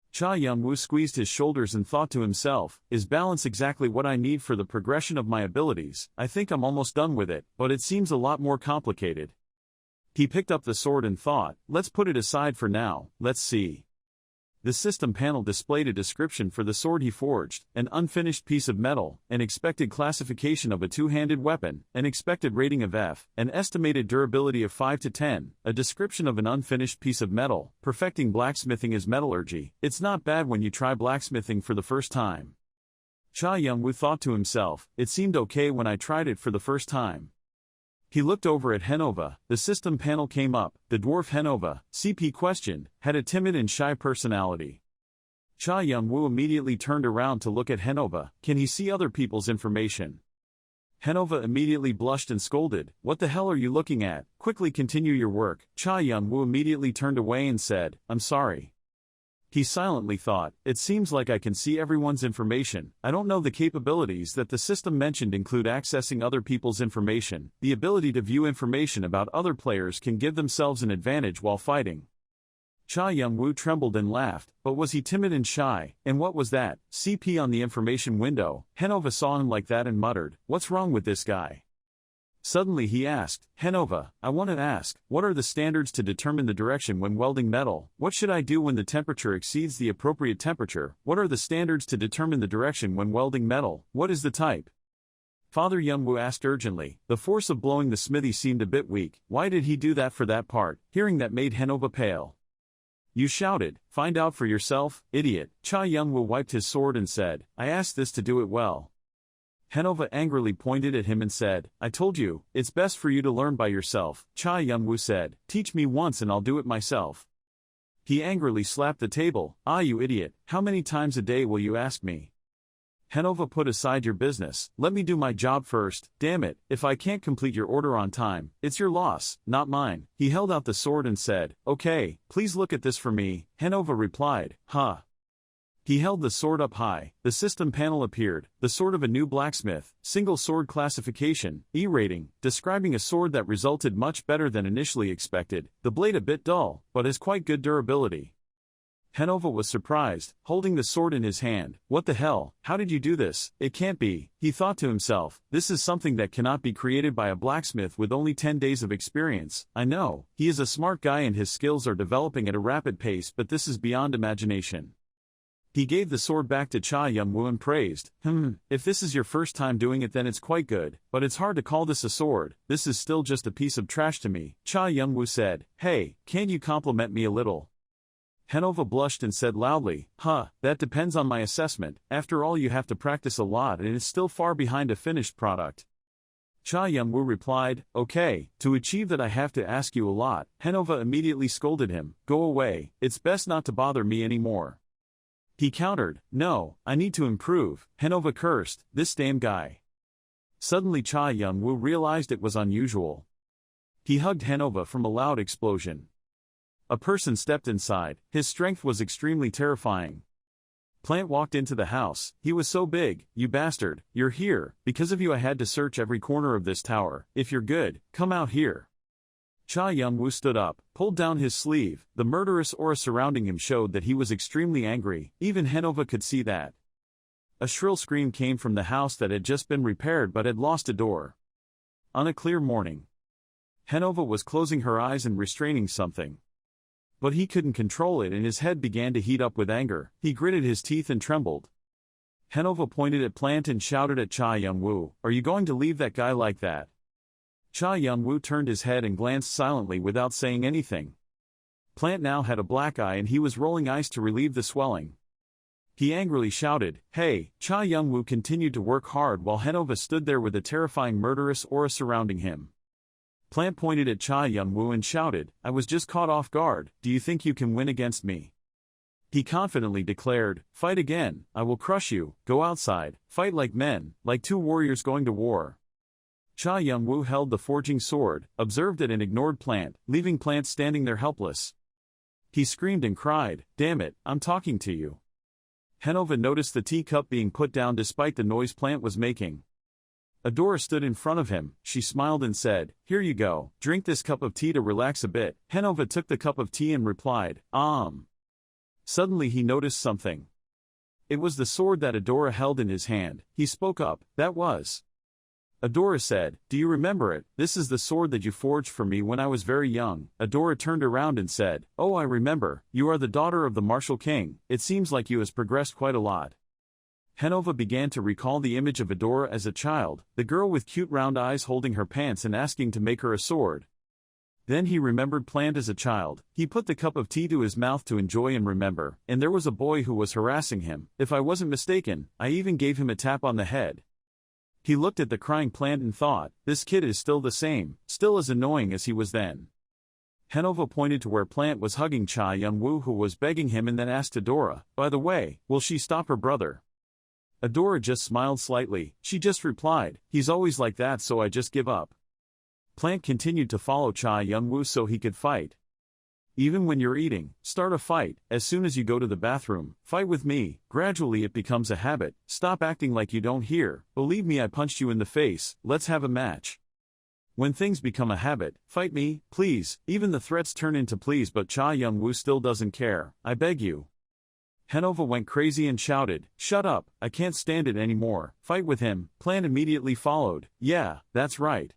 Cha Young-woo squeezed his shoulders and thought to himself, is balance exactly what I need for the progression of my abilities? I think I'm almost done with it, but it seems a lot more complicated. He picked up the sword and thought, let's put it aside for now, let's see. The system panel displayed a description for the sword he forged, an unfinished piece of metal, an expected classification of a two-handed weapon, an expected rating of F, an estimated durability of 5 to 10, a description of an unfinished piece of metal, perfecting blacksmithing as metallurgy. It's not bad when you try blacksmithing for the first time. Cha Young-woo thought to himself, it seemed okay when I tried it for the first time. He looked over at Henova. The system panel came up. The dwarf Henova, CP questioned, had a timid and shy personality. Cha Young-woo immediately turned around to look at Henova. Can he see other people's information? Henova immediately blushed and scolded, what the hell are you looking at? Quickly continue your work. Cha Young-woo immediately turned away and said, I'm sorry. He silently thought, it seems like I can see everyone's information. I don't know the capabilities that the system mentioned include accessing other people's information. The ability to view information about other players can give themselves an advantage while fighting. Cha Young-woo trembled and laughed, but was he timid and shy? And what was that? CP on the information window. Henova saw him like that and muttered, what's wrong with this guy? Suddenly he asked, Henova, I want to ask, what are the standards to determine the direction when welding metal? What should I do when the temperature exceeds the appropriate temperature? What are the standards to determine the direction when welding metal? What is the type? Father Young-woo asked urgently. The force of blowing the smithy seemed a bit weak. Why did he do that for that part? Hearing that made Henova pale. You shouted, find out for yourself, idiot. Cha Young-woo wiped his sword and said, I asked this to do it well. Henova angrily pointed at him and said, I told you, it's best for you to learn by yourself. Cha Young-woo said, teach me once and I'll do it myself. He angrily slapped the table, ah you idiot, how many times a day will you ask me? Henova, put aside your business, let me do my job first, damn it, if I can't complete your order on time, it's your loss, not mine. He held out the sword and said, okay, please look at this for me. Henova replied, huh. He held the sword up high. The system panel appeared, the sword of a new blacksmith, single sword classification, E rating, describing a sword that resulted much better than initially expected, the blade a bit dull, but has quite good durability. Henova was surprised, holding the sword in his hand. What the hell, how did you do this? It can't be, he thought to himself, this is something that cannot be created by a blacksmith with only 10 days of experience. I know, he is a smart guy and his skills are developing at a rapid pace, but this is beyond imagination. He gave the sword back to Cha Young-woo and praised, if this is your first time doing it then it's quite good, but it's hard to call this a sword, this is still just a piece of trash to me. Cha Young-woo said, hey, can't you compliment me a little? Henova blushed and said loudly, that depends on my assessment, after all you have to practice a lot and it's still far behind a finished product. Cha Young-woo replied, okay, to achieve that I have to ask you a lot. Henova immediately scolded him, go away, it's best not to bother me anymore. He countered, no, I need to improve. Henova cursed, this damn guy. Suddenly Cha Young-woo realized it was unusual. He hugged Henova from a loud explosion. A person stepped inside, his strength was extremely terrifying. Plant walked into the house, he was so big, you bastard, you're here, because of you I had to search every corner of this tower, if you're good, come out here. Cha Young-woo stood up, pulled down his sleeve, the murderous aura surrounding him showed that he was extremely angry, even Henova could see that. A shrill scream came from the house that had just been repaired but had lost a door. On a clear morning, Henova was closing her eyes and restraining something. But he couldn't control it and his head began to heat up with anger, he gritted his teeth and trembled. Henova pointed at Plant and shouted at Cha Young-woo, are you going to leave that guy like that? Cha Young-woo turned his head and glanced silently without saying anything. Plant now had a black eye and he was rolling ice to relieve the swelling. He angrily shouted, hey! Cha Young-woo continued to work hard while Henova stood there with a terrifying murderous aura surrounding him. Plant pointed at Cha Young-woo and shouted, I was just caught off guard, do you think you can win against me? He confidently declared, fight again, I will crush you, go outside, fight like men, like two warriors going to war. Cha Young-woo held the forging sword, observed it and ignored Plant, leaving Plant standing there helpless. He screamed and cried, "Damn it, I'm talking to you." Hanova noticed the teacup being put down despite the noise Plant was making. Adora stood in front of him, she smiled and said, "Here you go, drink this cup of tea to relax a bit." Hanova took the cup of tea and replied, Suddenly he noticed something. It was the sword that Adora held in his hand. He spoke up, "That was." Adora said, "Do you remember it? This is the sword that you forged for me when I was very young." Adora turned around and said, "Oh, I remember, you are the daughter of the Martial King. It seems like you has progressed quite a lot." Hanova began to recall the image of Adora as a child, the girl with cute round eyes holding her pants and asking to make her a sword. Then he remembered Plant as a child. He put the cup of tea to his mouth to enjoy and remember, and there was a boy who was harassing him. If I wasn't mistaken, I even gave him a tap on the head. He looked at the crying Plant and thought, this kid is still the same, still as annoying as he was then. Hanova pointed to where Plant was hugging Cha Young-woo, who was begging him, and then asked Adora, "By the way, will she stop her brother?" Adora just smiled slightly. She just replied, "He's always like that, so I just give up." Plant continued to follow Cha Young-woo so he could fight. "Even when you're eating, start a fight. As soon as you go to the bathroom, fight with me. Gradually it becomes a habit. Stop acting like you don't hear. Believe me, I punched you in the face. Let's have a match. When things become a habit, fight me, please." Even the threats turn into pleas, but Cha Young-woo still doesn't care. "I beg you." Hanova went crazy and shouted, "Shut up, I can't stand it anymore. Fight with him." Plant immediately followed. "Yeah, that's right."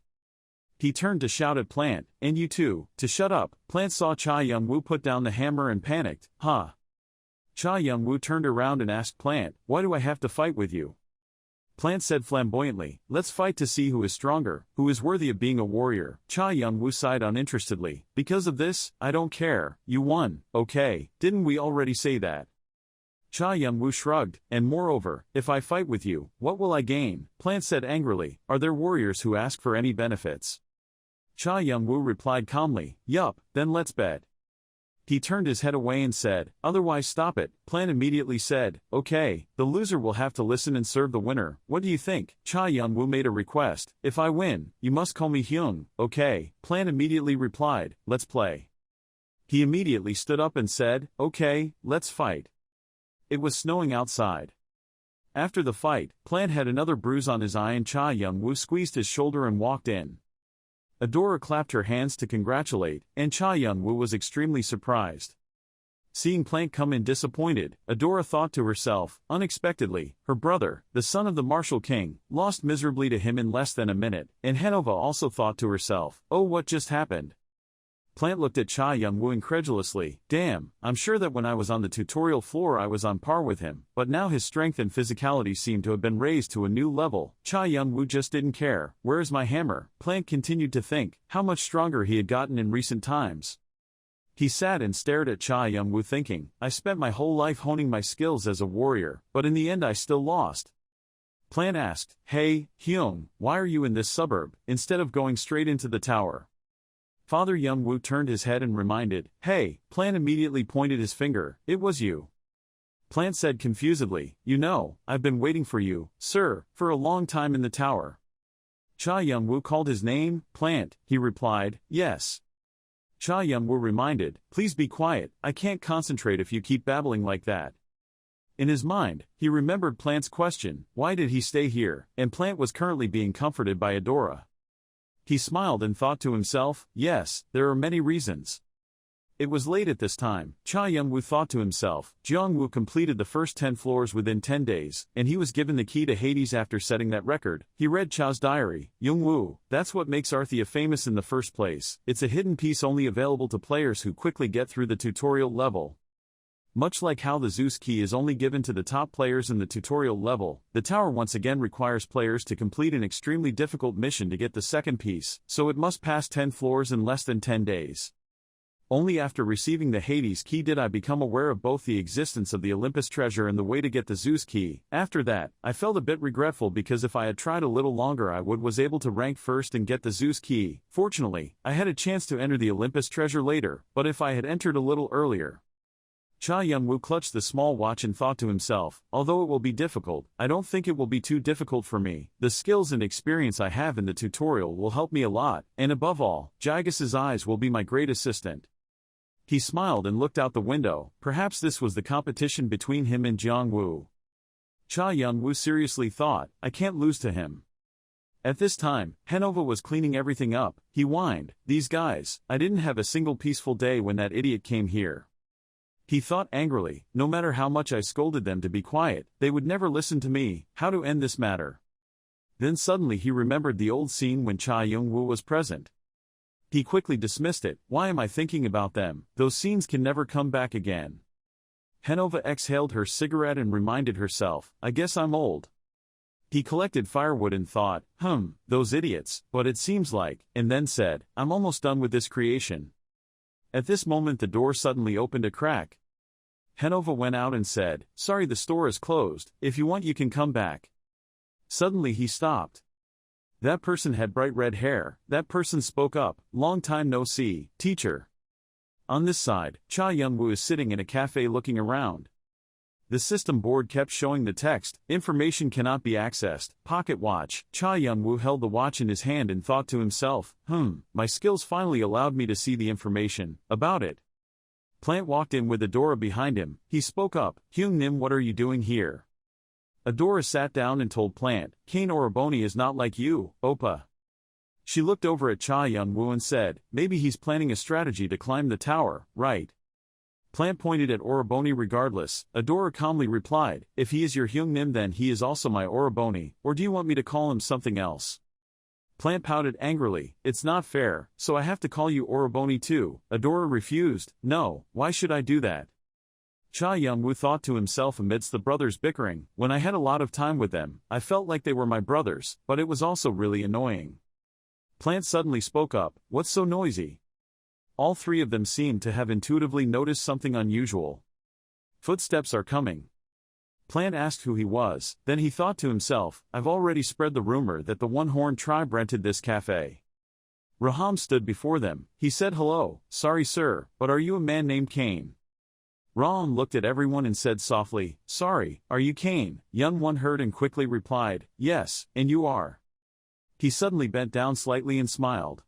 He turned to shout at Plant, "And you too, to shut up." Plant saw Cha Young-woo put down the hammer and panicked, "Huh?" Cha Young-woo turned around and asked Plant, "Why do I have to fight with you?" Plant said flamboyantly, "Let's fight to see who is stronger, who is worthy of being a warrior." Cha Young-woo sighed uninterestedly, "Because of this, I don't care. You won, okay? Didn't we already say that?" Cha Young-woo shrugged, "And moreover, if I fight with you, what will I gain?" Plant said angrily, "Are there warriors who ask for any benefits?" Cha Young-woo replied calmly, "Yup, then let's bet." He turned his head away and said, "Otherwise stop it." Plant immediately said, "Okay, the loser will have to listen and serve the winner. What do you think?" Cha Young-woo made a request, "If I win, you must call me Hyung." "Okay." Plant immediately replied, "Let's play." He immediately stood up and said, "Okay, let's fight." It was snowing outside. After the fight, Plant had another bruise on his eye and Cha Young-woo squeezed his shoulder and walked in. Adora clapped her hands to congratulate, and Cha Young-woo was extremely surprised. Seeing Plant come in disappointed, Adora thought to herself, unexpectedly, her brother, the son of the Martial King, lost miserably to him in less than a minute, and Hanova also thought to herself, "Oh, what just happened?" Plant looked at Cha Young-woo incredulously. "Damn, I'm sure that when I was on the tutorial floor I was on par with him, but now his strength and physicality seem to have been raised to a new level." Cha Young-woo just didn't care. "Where's my hammer?" Plant continued to think how much stronger he had gotten in recent times. He sat and stared at Cha Young-woo thinking, "I spent my whole life honing my skills as a warrior, but in the end I still lost." Plant asked, "Hey, Hyung, why are you in this suburb, instead of going straight into the tower?" Father Young-woo turned his head and reminded, "Hey." Plant immediately pointed his finger, "It was you." Plant said confusedly, "You know, I've been waiting for you, sir, for a long time in the tower." Cha Young-woo called his name, "Plant," he replied, "Yes." Cha Young-woo reminded, "Please be quiet, I can't concentrate if you keep babbling like that." In his mind, he remembered Plant's question, why did he stay here, and Plant was currently being comforted by Adora. He smiled and thought to himself, yes, there are many reasons. It was late at this time. Cha Young-woo thought to himself, Jeong-woo completed the first 10 floors within 10 days, and he was given the key to Hades after setting that record. He read Cha's diary. Young-woo, that's what makes Arthea famous in the first place. It's a hidden piece only available to players who quickly get through the tutorial level. Much like how the Zeus key is only given to the top players in the tutorial level, the tower once again requires players to complete an extremely difficult mission to get the second piece, so it must pass 10 floors in less than 10 days. Only after receiving the Hades key did I become aware of both the existence of the Olympus treasure and the way to get the Zeus key. After that, I felt a bit regretful because if I had tried a little longer I was able to rank first and get the Zeus key. Fortunately, I had a chance to enter the Olympus treasure later, but if I had entered a little earlier, Cha Young-woo clutched the small watch and thought to himself, although it will be difficult, I don't think it will be too difficult for me. The skills and experience I have in the tutorial will help me a lot, and above all, Jigas's eyes will be my great assistant. He smiled and looked out the window. Perhaps this was the competition between him and Jiang-woo. Cha Young-woo seriously thought, I can't lose to him. At this time, Hanova was cleaning everything up. He whined, these guys, I didn't have a single peaceful day when that idiot came here. He thought angrily, no matter how much I scolded them to be quiet, they would never listen to me. How to end this matter? Then suddenly he remembered the old scene when Cha Young-woo was present. He quickly dismissed it. Why am I thinking about them? Those scenes can never come back again. Hanova exhaled her cigarette and reminded herself, I guess I'm old. He collected firewood and thought, those idiots, but it seems like, and then said, I'm almost done with this creation. At this moment the door suddenly opened a crack. Hanova went out and said, sorry, the store is closed, if you want you can come back. Suddenly he stopped. That person had bright red hair. That person spoke up, long time no see, teacher. On this side, Cha Young-woo is sitting in a cafe looking around. The system board kept showing the text, information cannot be accessed, pocket watch. Cha Young-woo held the watch in his hand and thought to himself, my skills finally allowed me to see the information about it. Plant walked in with Adora behind him. He spoke up, Hyung-nim, what are you doing here? Adora sat down and told Plant, Kane Oroboni is not like you, Oppa. She looked over at Cha Young-woo and said, maybe he's planning a strategy to climb the tower, right? Plant pointed at Oroboni regardless. Adora calmly replied, if he is your Hyung-nim then he is also my Oroboni, or do you want me to call him something else? Plant pouted angrily, it's not fair, so I have to call you Oroboni too. Adora refused, no, why should I do that? Cha Young-woo thought to himself amidst the brothers' bickering, when I had a lot of time with them, I felt like they were my brothers, but it was also really annoying. Plant suddenly spoke up, what's so noisy? All three of them seemed to have intuitively noticed something unusual. Footsteps are coming. Plant asked who he was, then he thought to himself, I've already spread the rumor that the One-Horn tribe rented this cafe. Raham stood before them. He said hello, sorry sir, but are you a man named Kane? Raham looked at everyone and said softly, sorry, are you Kane? Young one heard and quickly replied, yes, and you are. He suddenly bent down slightly and smiled.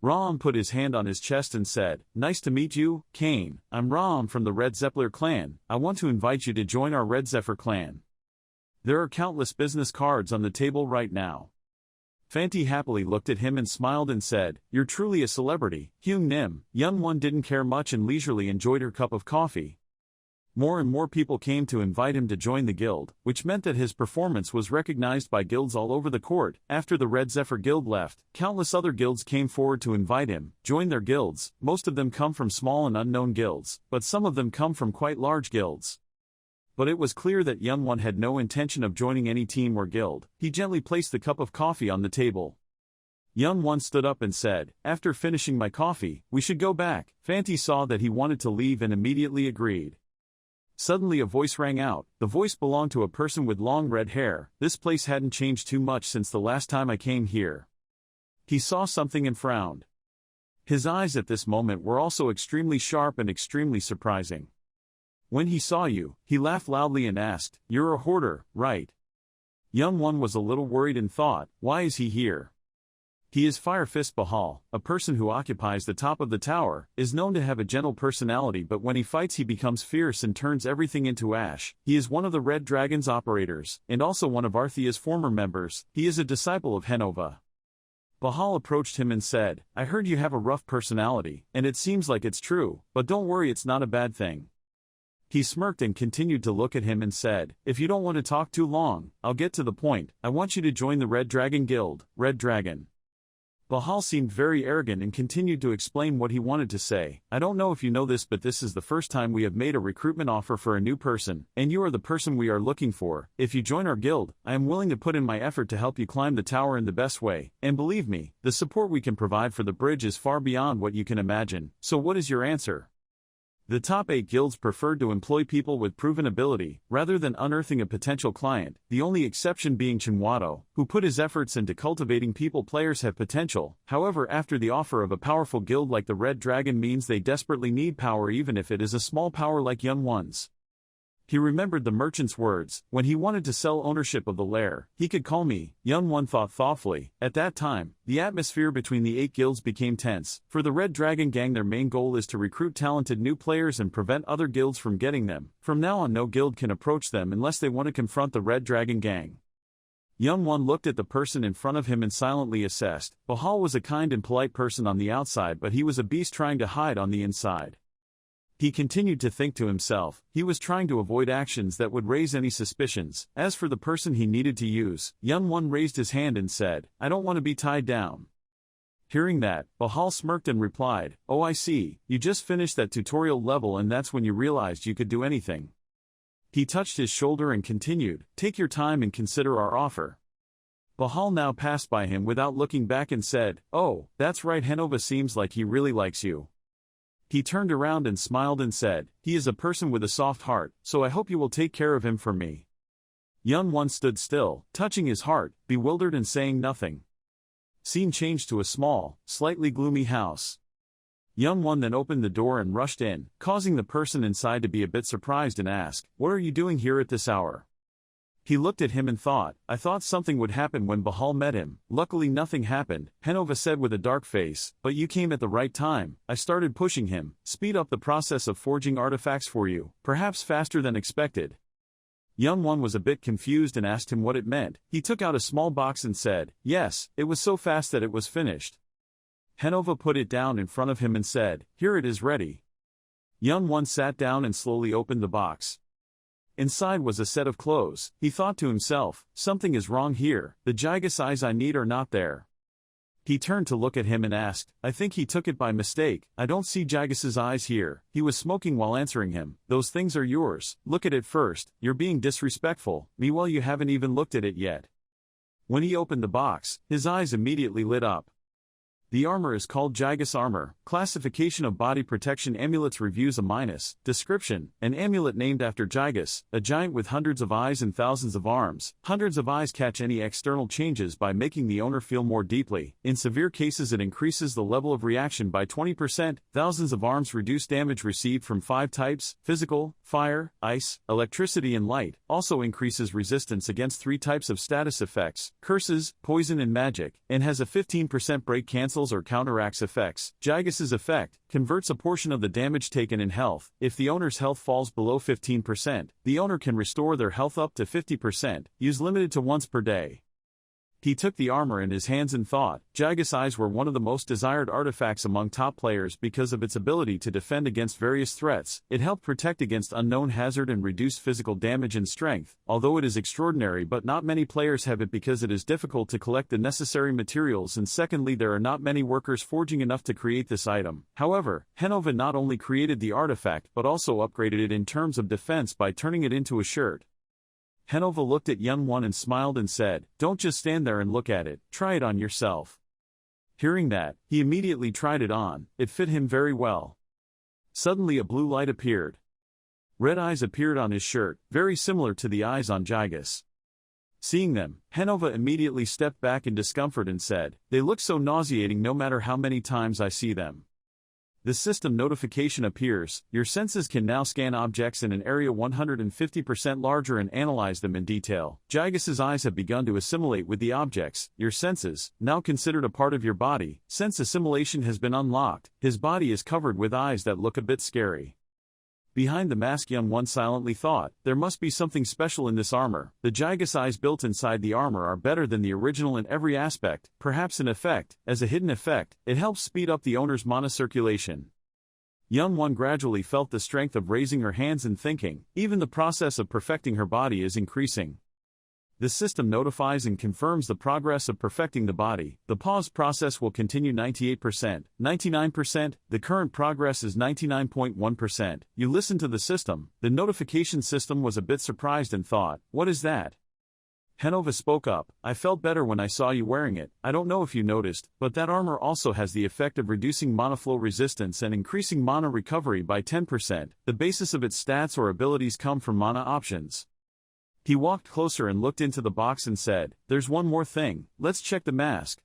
Ram put his hand on his chest and said, nice to meet you, Kane. I'm Ram from the Red Zephyr clan. I want to invite you to join our Red Zephyr clan. There are countless business cards on the table right now. Fanti happily looked at him and smiled and said, you're truly a celebrity, Hyung-nim. Young one didn't care much and leisurely enjoyed her cup of coffee. More and more people came to invite him to join the guild, which meant that his performance was recognized by guilds all over the court. After the Red Zephyr guild left, countless other guilds came forward to invite him, join their guilds. Most of them come from small and unknown guilds, but some of them come from quite large guilds. But it was clear that Young One had no intention of joining any team or guild. He gently placed the cup of coffee on the table. Young One stood up and said, after finishing my coffee, we should go back. Fanti saw that he wanted to leave and immediately agreed. Suddenly a voice rang out. The voice belonged to a person with long red hair. This place hadn't changed too much since the last time I came here. He saw something and frowned. His eyes at this moment were also extremely sharp and extremely surprising. When he saw you, he laughed loudly and asked, you're a hoarder, right? Young One was a little worried and thought, why is he here? He is Fire Fist Bahal, a person who occupies the top of the tower, is known to have a gentle personality, but when he fights he becomes fierce and turns everything into ash. He is one of the Red Dragon's operators, and also one of Arthea's former members. He is a disciple of Hanova. Bahal approached him and said, I heard you have a rough personality, and it seems like it's true, but don't worry, it's not a bad thing. He smirked and continued to look at him and said, if you don't want to talk too long, I'll get to the point. I want you to join the Red Dragon Guild, Red Dragon. Bahal seemed very arrogant and continued to explain what he wanted to say. I don't know if you know this, but this is the first time we have made a recruitment offer for a new person, and you are the person we are looking for. If you join our guild, I am willing to put in my effort to help you climb the tower in the best way, and believe me, the support we can provide for the bridge is far beyond what you can imagine. So what is your answer? The top 8 guilds preferred to employ people with proven ability, rather than unearthing a potential client, the only exception being Chinwato, who put his efforts into cultivating people players have potential. However, after the offer of a powerful guild like the Red Dragon means they desperately need power, even if it is a small power like Young One's. He remembered the merchant's words. When he wanted to sell ownership of the Lair, he could call me. Young One thought thoughtfully. At that time, the atmosphere between the 8 guilds became tense. For the Red Dragon Gang, their main goal is to recruit talented new players and prevent other guilds from getting them. From now on, no guild can approach them unless they want to confront the Red Dragon Gang. Young One looked at the person in front of him and silently assessed. Bahal was a kind and polite person on the outside, but he was a beast trying to hide on the inside. He continued to think to himself. He was trying to avoid actions that would raise any suspicions. As for the person he needed to use, Young One raised his hand and said, "I don't want to be tied down." Hearing that, Bahal smirked and replied, "Oh, I see, you just finished that tutorial level and that's when you realized you could do anything." He touched his shoulder and continued, "Take your time and consider our offer." Bahal now passed by him without looking back and said, "Oh, that's right, Henova seems like he really likes you." He turned around and smiled and said, "He is a person with a soft heart, so I hope you will take care of him for me." Young One stood still, touching his heart, bewildered and saying nothing. Scene changed to a small, slightly gloomy house. Young One then opened the door and rushed in, causing the person inside to be a bit surprised and ask, "What are you doing here at this hour?" He looked at him and thought, "I thought something would happen when Bahal met him." Luckily nothing happened, Henova said with a dark face, "But you came at the right time. I started pushing him, speed up the process of forging artifacts for you, perhaps faster than expected." Young One was a bit confused and asked him what it meant. He took out a small box and said, "Yes, it was so fast that it was finished." Henova put it down in front of him and said, "Here it is ready." Young One sat down and slowly opened the box. Inside was a set of clothes. He thought to himself, "Something is wrong here, the Gigas eyes I need are not there." He turned to look at him and asked, "I think he took it by mistake, I don't see Gigas's eyes here." He was smoking while answering him. "Those things are yours, look at it first, you're being disrespectful, meanwhile you haven't even looked at it yet." When he opened the box, his eyes immediately lit up. The armor is called Gigas armor. Classification of body protection amulets reviews a - Description: an amulet named after Gigas, a giant with hundreds of eyes and thousands of arms. Hundreds of eyes catch any external changes by making the owner feel more deeply. In severe cases it increases the level of reaction by 20%. Thousands of arms reduce damage received from 5 types: physical, fire, ice, electricity and light. Also increases resistance against 3 types of status effects: curses, poison and magic, and has a 15% break cancel or counteracts effects. Gigas's effect converts a portion of the damage taken in health. If the owner's health falls below 15%, the owner can restore their health up to 50%, use limited to once per day. He took the armor in his hands and thought. Gigas eyes were one of the most desired artifacts among top players because of its ability to defend against various threats. It helped protect against unknown hazard and reduce physical damage and strength. Although it is extraordinary, but not many players have it because it is difficult to collect the necessary materials, and secondly there are not many workers forging enough to create this item. However, Henova not only created the artifact but also upgraded it in terms of defense by turning it into a shirt. Henova looked at Young One and smiled and said, "Don't just stand there and look at it, try it on yourself." Hearing that, he immediately tried it on. It fit him very well. Suddenly a blue light appeared. Red eyes appeared on his shirt, very similar to the eyes on Gigas. Seeing them, Henova immediately stepped back in discomfort and said, "They look so nauseating no matter how many times I see them." The system notification appears. Your senses can now scan objects in an area 150% larger and analyze them in detail. Gigas's eyes have begun to assimilate with the objects. Your senses, now considered a part of your body, sense assimilation has been unlocked. His body is covered with eyes that look a bit scary. Behind the mask, Young One silently thought, there must be something special in this armor. The Gigas eyes built inside the armor are better than the original in every aspect, perhaps an effect. As a hidden effect, it helps speed up the owner's mana circulation. Young One gradually felt the strength of raising her hands and thinking. Even the process of perfecting her body is increasing. The system notifies and confirms the progress of perfecting the body. The pause process will continue 98%, 99%, the current progress is 99.1%. You listen to the system. The notification system was a bit surprised and thought, what is that? Henova spoke up, I felt better when I saw you wearing it. I don't know if you noticed, but that armor also has the effect of reducing mana flow resistance and increasing mana recovery by 10%. The basis of its stats or abilities come from mana options. He walked closer and looked into the box and said, there's one more thing, let's check the mask.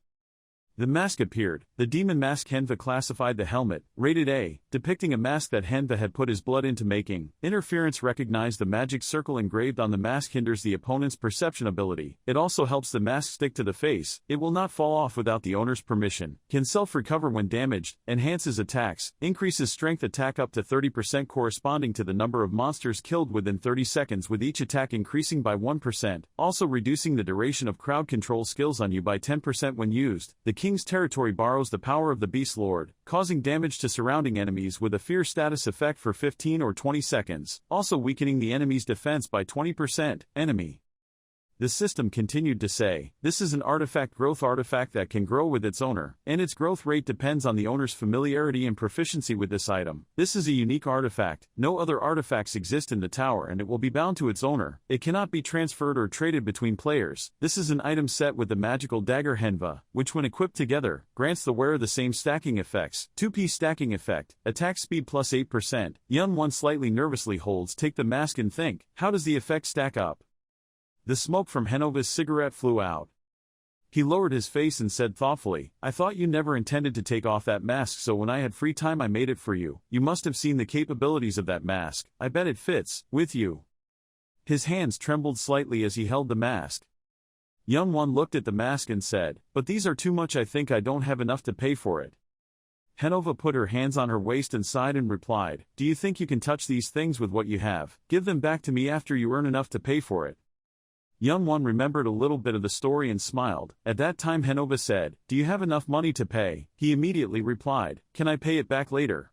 The mask appeared. The demon mask Henva classified the helmet, rated A, depicting a mask that Henva had put his blood into making. Interference recognized the magic circle engraved on the mask hinders the opponent's perception ability. It also helps the mask stick to the face. It will not fall off without the owner's permission. Can self-recover when damaged, enhances attacks, increases strength attack up to 30% corresponding to the number of monsters killed within 30 seconds with each attack increasing by 1%, also reducing the duration of crowd control skills on you by 10% when used. The King's Territory borrows the power of the Beast Lord, causing damage to surrounding enemies with a fear status effect for 15 or 20 seconds, also weakening the enemy's defense by 20%. Enemy. The system continued to say, this is an artifact growth artifact that can grow with its owner, and its growth rate depends on the owner's familiarity and proficiency with this item. This is a unique artifact. No other artifacts exist in the tower and it will be bound to its owner. It cannot be transferred or traded between players. This is an item set with the magical Dagger Henva, which when equipped together, grants the wearer the same stacking effects. 2-piece stacking effect, attack speed plus 8%. Young one slightly nervously holds take the mask and think, how does the effect stack up? The smoke from Henova's cigarette flew out. He lowered his face and said thoughtfully, I thought you never intended to take off that mask, so when I had free time I made it for you. You must have seen the capabilities of that mask. I bet it fits with you. His hands trembled slightly as he held the mask. Young one looked at the mask and said, but these are too much. I think I don't have enough to pay for it. Henova put her hands on her waist and sighed and replied, do you think you can touch these things with what you have? Give them back to me after you earn enough to pay for it. Young one remembered a little bit of the story and smiled. At that time Henova said, do you have enough money to pay? He immediately replied, can I pay it back later?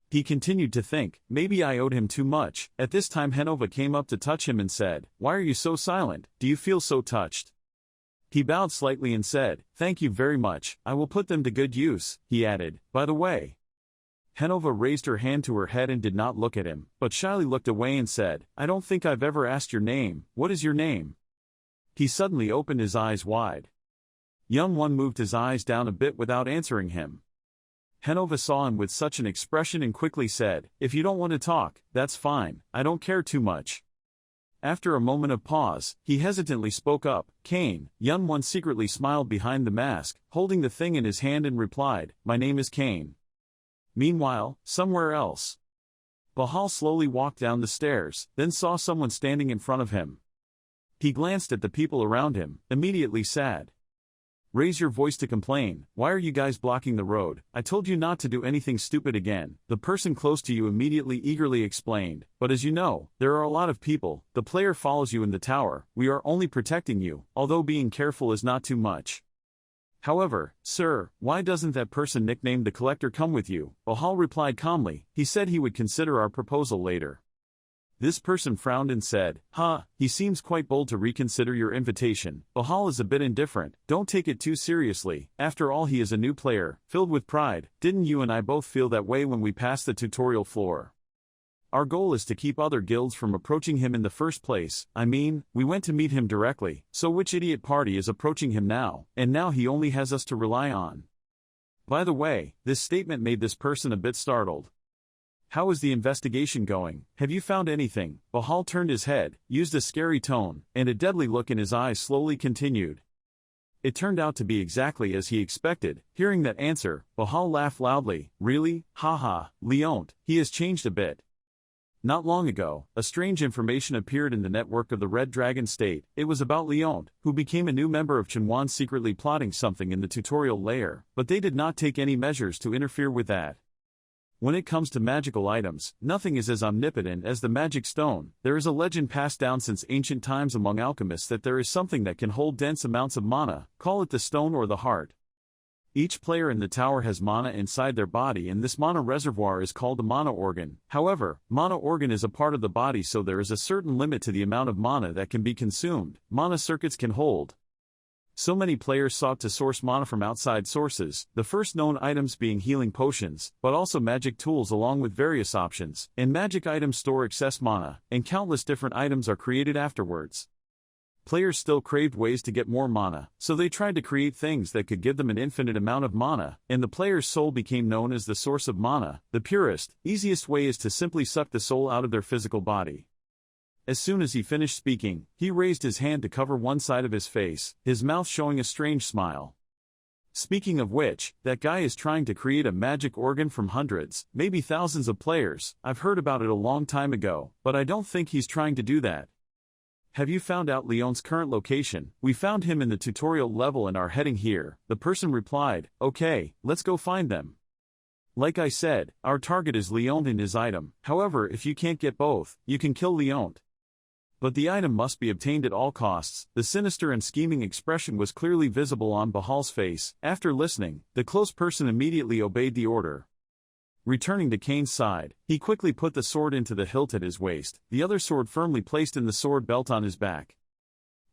He continued to think, maybe I owed him too much. At this time Henova came up to touch him and said, why are you so silent? Do you feel so touched? He bowed slightly and said, thank you very much, I will put them to good use. He added, by the way. Henova raised her hand to her head and did not look at him, but shyly looked away and said, I don't think I've ever asked your name. What is your name? He suddenly opened his eyes wide. Young one moved his eyes down a bit without answering him. Henova saw him with such an expression and quickly said, if you don't want to talk, that's fine, I don't care too much. After a moment of pause, he hesitantly spoke up, Kane. Young one secretly smiled behind the mask, holding the thing in his hand and replied, my name is Kane. Meanwhile, somewhere else. Bahal slowly walked down the stairs, then saw someone standing in front of him. He glanced at the people around him, immediately sad. Raise your voice to complain, why are you guys blocking the road? I told you not to do anything stupid again. The person close to you immediately eagerly explained, but as you know, there are a lot of people. The player follows you in the tower. We are only protecting you, although being careful is not too much. However, sir, why doesn't that person nicknamed the Collector come with you? Bahal replied calmly, he said he would consider our proposal later. This person frowned and said, he seems quite bold to reconsider your invitation. Bahal is a bit indifferent, don't take it too seriously, after all he is a new player, filled with pride. Didn't you and I both feel that way when we passed the tutorial floor? Our goal is to keep other guilds from approaching him in the first place. I mean, we went to meet him directly, so which idiot party is approaching him now? And now he only has us to rely on. By the way, this statement made this person a bit startled. How is the investigation going? Have you found anything? Bahal turned his head, used a scary tone, and a deadly look in his eyes slowly continued. It turned out to be exactly as he expected. Hearing that answer, Bahal laughed loudly. Really? Haha, Leont, he has changed a bit. Not long ago, a strange information appeared in the network of the Red Dragon State. It was about Leont, who became a new member of Chunwan secretly plotting something in the tutorial layer, but they did not take any measures to interfere with that. When it comes to magical items, nothing is as omnipotent as the magic stone. There is a legend passed down since ancient times among alchemists that there is something that can hold dense amounts of mana, call it the stone or the heart. Each player in the tower has mana inside their body, and this mana reservoir is called a mana organ. However, mana organ is a part of the body, so there is a certain limit to the amount of mana that can be consumed. Mana circuits can hold. So many players sought to source mana from outside sources, the first known items being healing potions, but also magic tools along with various options. And magic items store excess mana, and countless different items are created afterwards. Players still craved ways to get more mana, so they tried to create things that could give them an infinite amount of mana, and the player's soul became known as the source of mana. The purest, easiest way is to simply suck the soul out of their physical body. As soon as he finished speaking, he raised his hand to cover one side of his face, his mouth showing a strange smile. Speaking of which, that guy is trying to create a magic organ from hundreds, maybe thousands of players. I've heard about it a long time ago, but I don't think he's trying to do that. Have you found out Leon's current location? We found him in the tutorial level and are heading here. The person replied, okay, let's go find them. Like I said, our target is Leon and his item. However, if you can't get both, you can kill Leon. But the item must be obtained at all costs. The sinister and scheming expression was clearly visible on Bahal's face. After listening, the close person immediately obeyed the order. Returning to Kane's side, he quickly put the sword into the hilt at his waist, the other sword firmly placed in the sword belt on his back.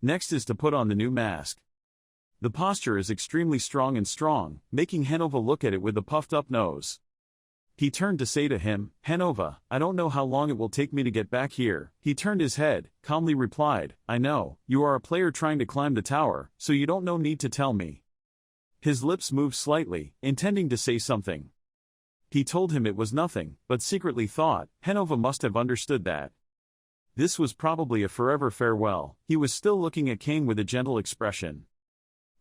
Next is to put on the new mask. The posture is extremely strong, making Hanova look at it with a puffed-up nose. He turned to say to him, Hanova, I don't know how long it will take me to get back here. He turned his head, calmly replied, I know, you are a player trying to climb the tower, so you don't no need to tell me. His lips moved slightly, intending to say something. He told him it was nothing, but secretly thought, Hanova must have understood that. This was probably a forever farewell. He was still looking at Kane with a gentle expression.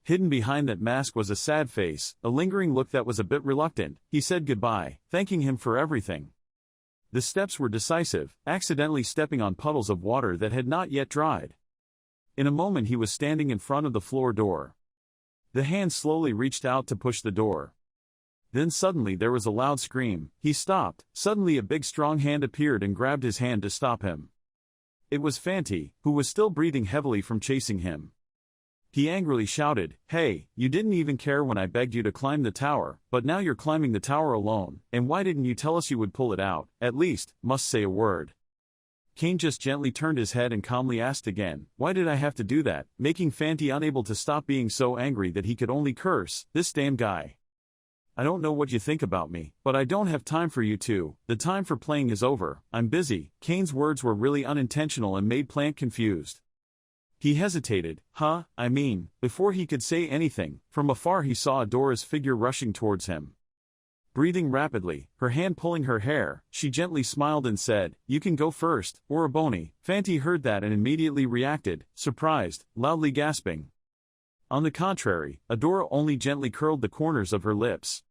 Hidden behind that mask was a sad face, a lingering look that was a bit reluctant. He said goodbye, thanking him for everything. The steps were decisive, accidentally stepping on puddles of water that had not yet dried. In a moment he was standing in front of the floor door. The hand slowly reached out to push the door. Then suddenly there was a loud scream. He stopped. Suddenly a big strong hand appeared and grabbed his hand to stop him. It was Fanti, who was still breathing heavily from chasing him. He angrily shouted, Hey, you didn't even care when I begged you to climb the tower, but now you're climbing the tower alone, and why didn't you tell us you would pull it out? At least, must say a word. Kane just gently turned his head and calmly asked again, Why did I have to do that? Making Fanti unable to stop being so angry that he could only curse, This damn guy. I don't know what you think about me, but I don't have time for you two. The time for playing is over. I'm busy. Kane's words were really unintentional and made Plant confused. He hesitated. Before he could say anything, from afar he saw Adora's figure rushing towards him. Breathing rapidly, her hand pulling her hair, she gently smiled and said, You can go first, Oroboni. Fanti heard that and immediately reacted, surprised, loudly gasping. On the contrary, Adora only gently curled the corners of her lips.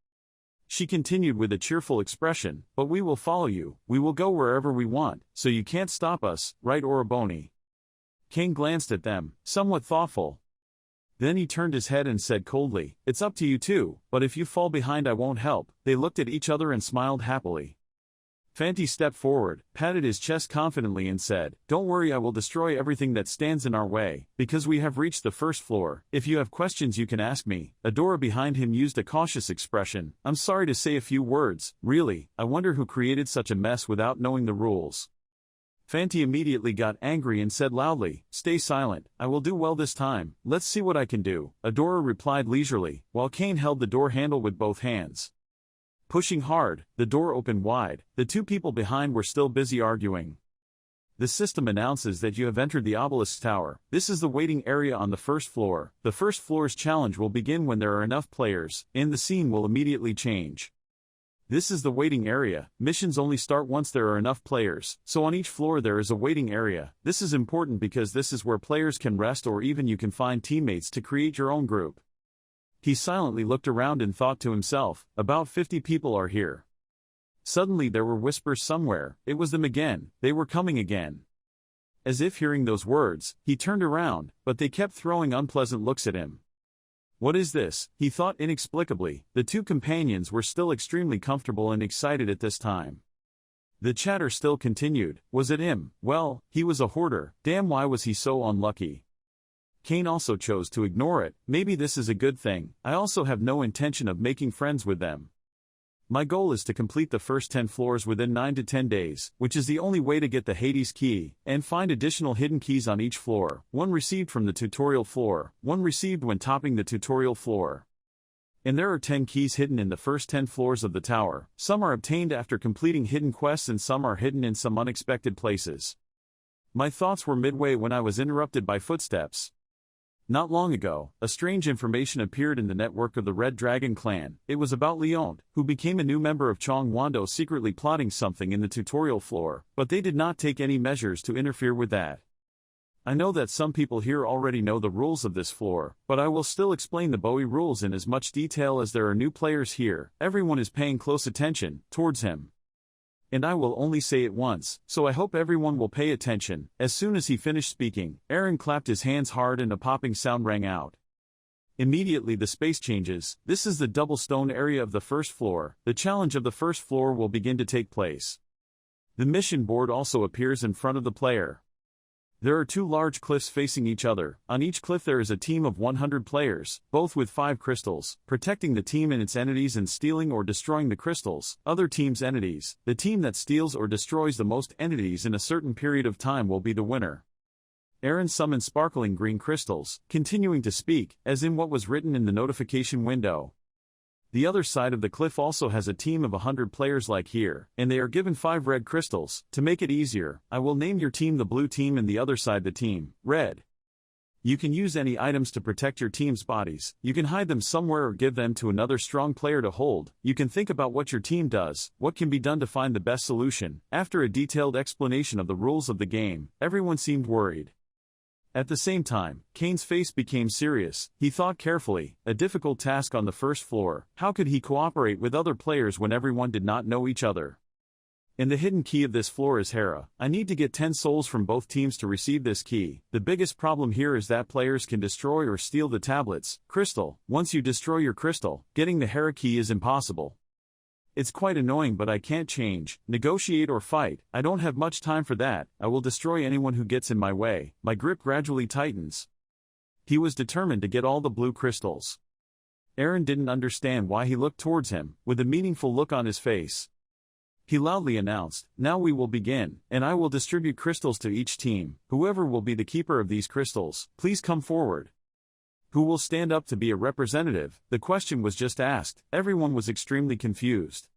She continued with a cheerful expression, But we will follow you, we will go wherever we want, so you can't stop us, right Oroboni? Kane glanced at them, somewhat thoughtful. Then he turned his head and said coldly, It's up to you two, but if you fall behind I won't help. They looked at each other and smiled happily. Fanti stepped forward, patted his chest confidently and said, Don't worry, I will destroy everything that stands in our way, because we have reached the first floor. If you have questions you can ask me. Adora behind him used a cautious expression. I'm sorry to say a few words, really, I wonder who created such a mess without knowing the rules. Fanti immediately got angry and said loudly, Stay silent, I will do well this time, let's see what I can do. Adora replied leisurely, while Kane held the door handle with both hands. Pushing hard, the door opened wide. The two people behind were still busy arguing. The system announces that you have entered the obelisk tower. This is the waiting area on the first floor. The first floor's challenge will begin when there are enough players, and the scene will immediately change. This is the waiting area. Missions only start once there are enough players, so on each floor there is a waiting area. This is important because this is where players can rest or even you can find teammates to create your own group. He silently looked around and thought to himself, About 50 people are here. Suddenly there were whispers somewhere. It was them again. They were coming again. As if hearing those words, he turned around, but they kept throwing unpleasant looks at him. What is this? He thought inexplicably. The two companions were still extremely comfortable and excited at this time. The chatter still continued. Was it him? Well, he was a hoarder. Damn, why was he so unlucky? Kane also chose to ignore it. Maybe this is a good thing. I also have no intention of making friends with them. My goal is to complete the first 10 floors within 9 to 10 days, which is the only way to get the Hades key, and find additional hidden keys on each floor, one received from the tutorial floor, one received when topping the tutorial floor. And there are 10 keys hidden in the first 10 floors of the tower. Some are obtained after completing hidden quests and some are hidden in some unexpected places. My thoughts were midway when I was interrupted by footsteps. Not long ago, a strange information appeared in the network of the Red Dragon clan. It was about Leon, who became a new member of Chong Wando secretly plotting something in the tutorial floor, but they did not take any measures to interfere with that. I know that some people here already know the rules of this floor, but I will still explain the Bowie rules in as much detail as there are new players here. Everyone is paying close attention towards him. And I will only say it once, so I hope everyone will pay attention. As soon as he finished speaking, Aron clapped his hands hard and a popping sound rang out. Immediately the space changes. This is the double stone area of the first floor. The challenge of the first floor will begin to take place. The mission board also appears in front of the player. There are two large cliffs facing each other. On each cliff there is a team of 100 players, both with 5 crystals, protecting the team and its entities and stealing or destroying the crystals. Other teams' entities. The team that steals or destroys the most entities in a certain period of time will be the winner. Aron summoned sparkling green crystals, continuing to speak, as in what was written in the notification window. The other side of the cliff also has a team of 100 players like here, and they are given 5 red crystals. To make it easier, I will name your team the blue team and the other side the team, red. You can use any items to protect your team's bodies. You can hide them somewhere or give them to another strong player to hold. You can think about what your team does, what can be done to find the best solution. After a detailed explanation of the rules of the game, everyone seemed worried. At the same time, Kane's face became serious. He thought carefully, a difficult task on the first floor. How could he cooperate with other players when everyone did not know each other? And the hidden key of this floor is Hera. I need to get 10 souls from both teams to receive this key. The biggest problem here is that players can destroy or steal the tablets, crystal. Once you destroy your crystal, getting the Hera key is impossible. It's quite annoying, but I can't change, negotiate or fight. I don't have much time for that. I will destroy anyone who gets in my way. My grip gradually tightens. He was determined to get all the blue crystals. Aron didn't understand why he looked towards him, with a meaningful look on his face. He loudly announced, "Now we will begin, and I will distribute crystals to each team. Whoever will be the keeper of these crystals, please come forward." Who will stand up to be a representative? The question was just asked. Everyone was extremely confused.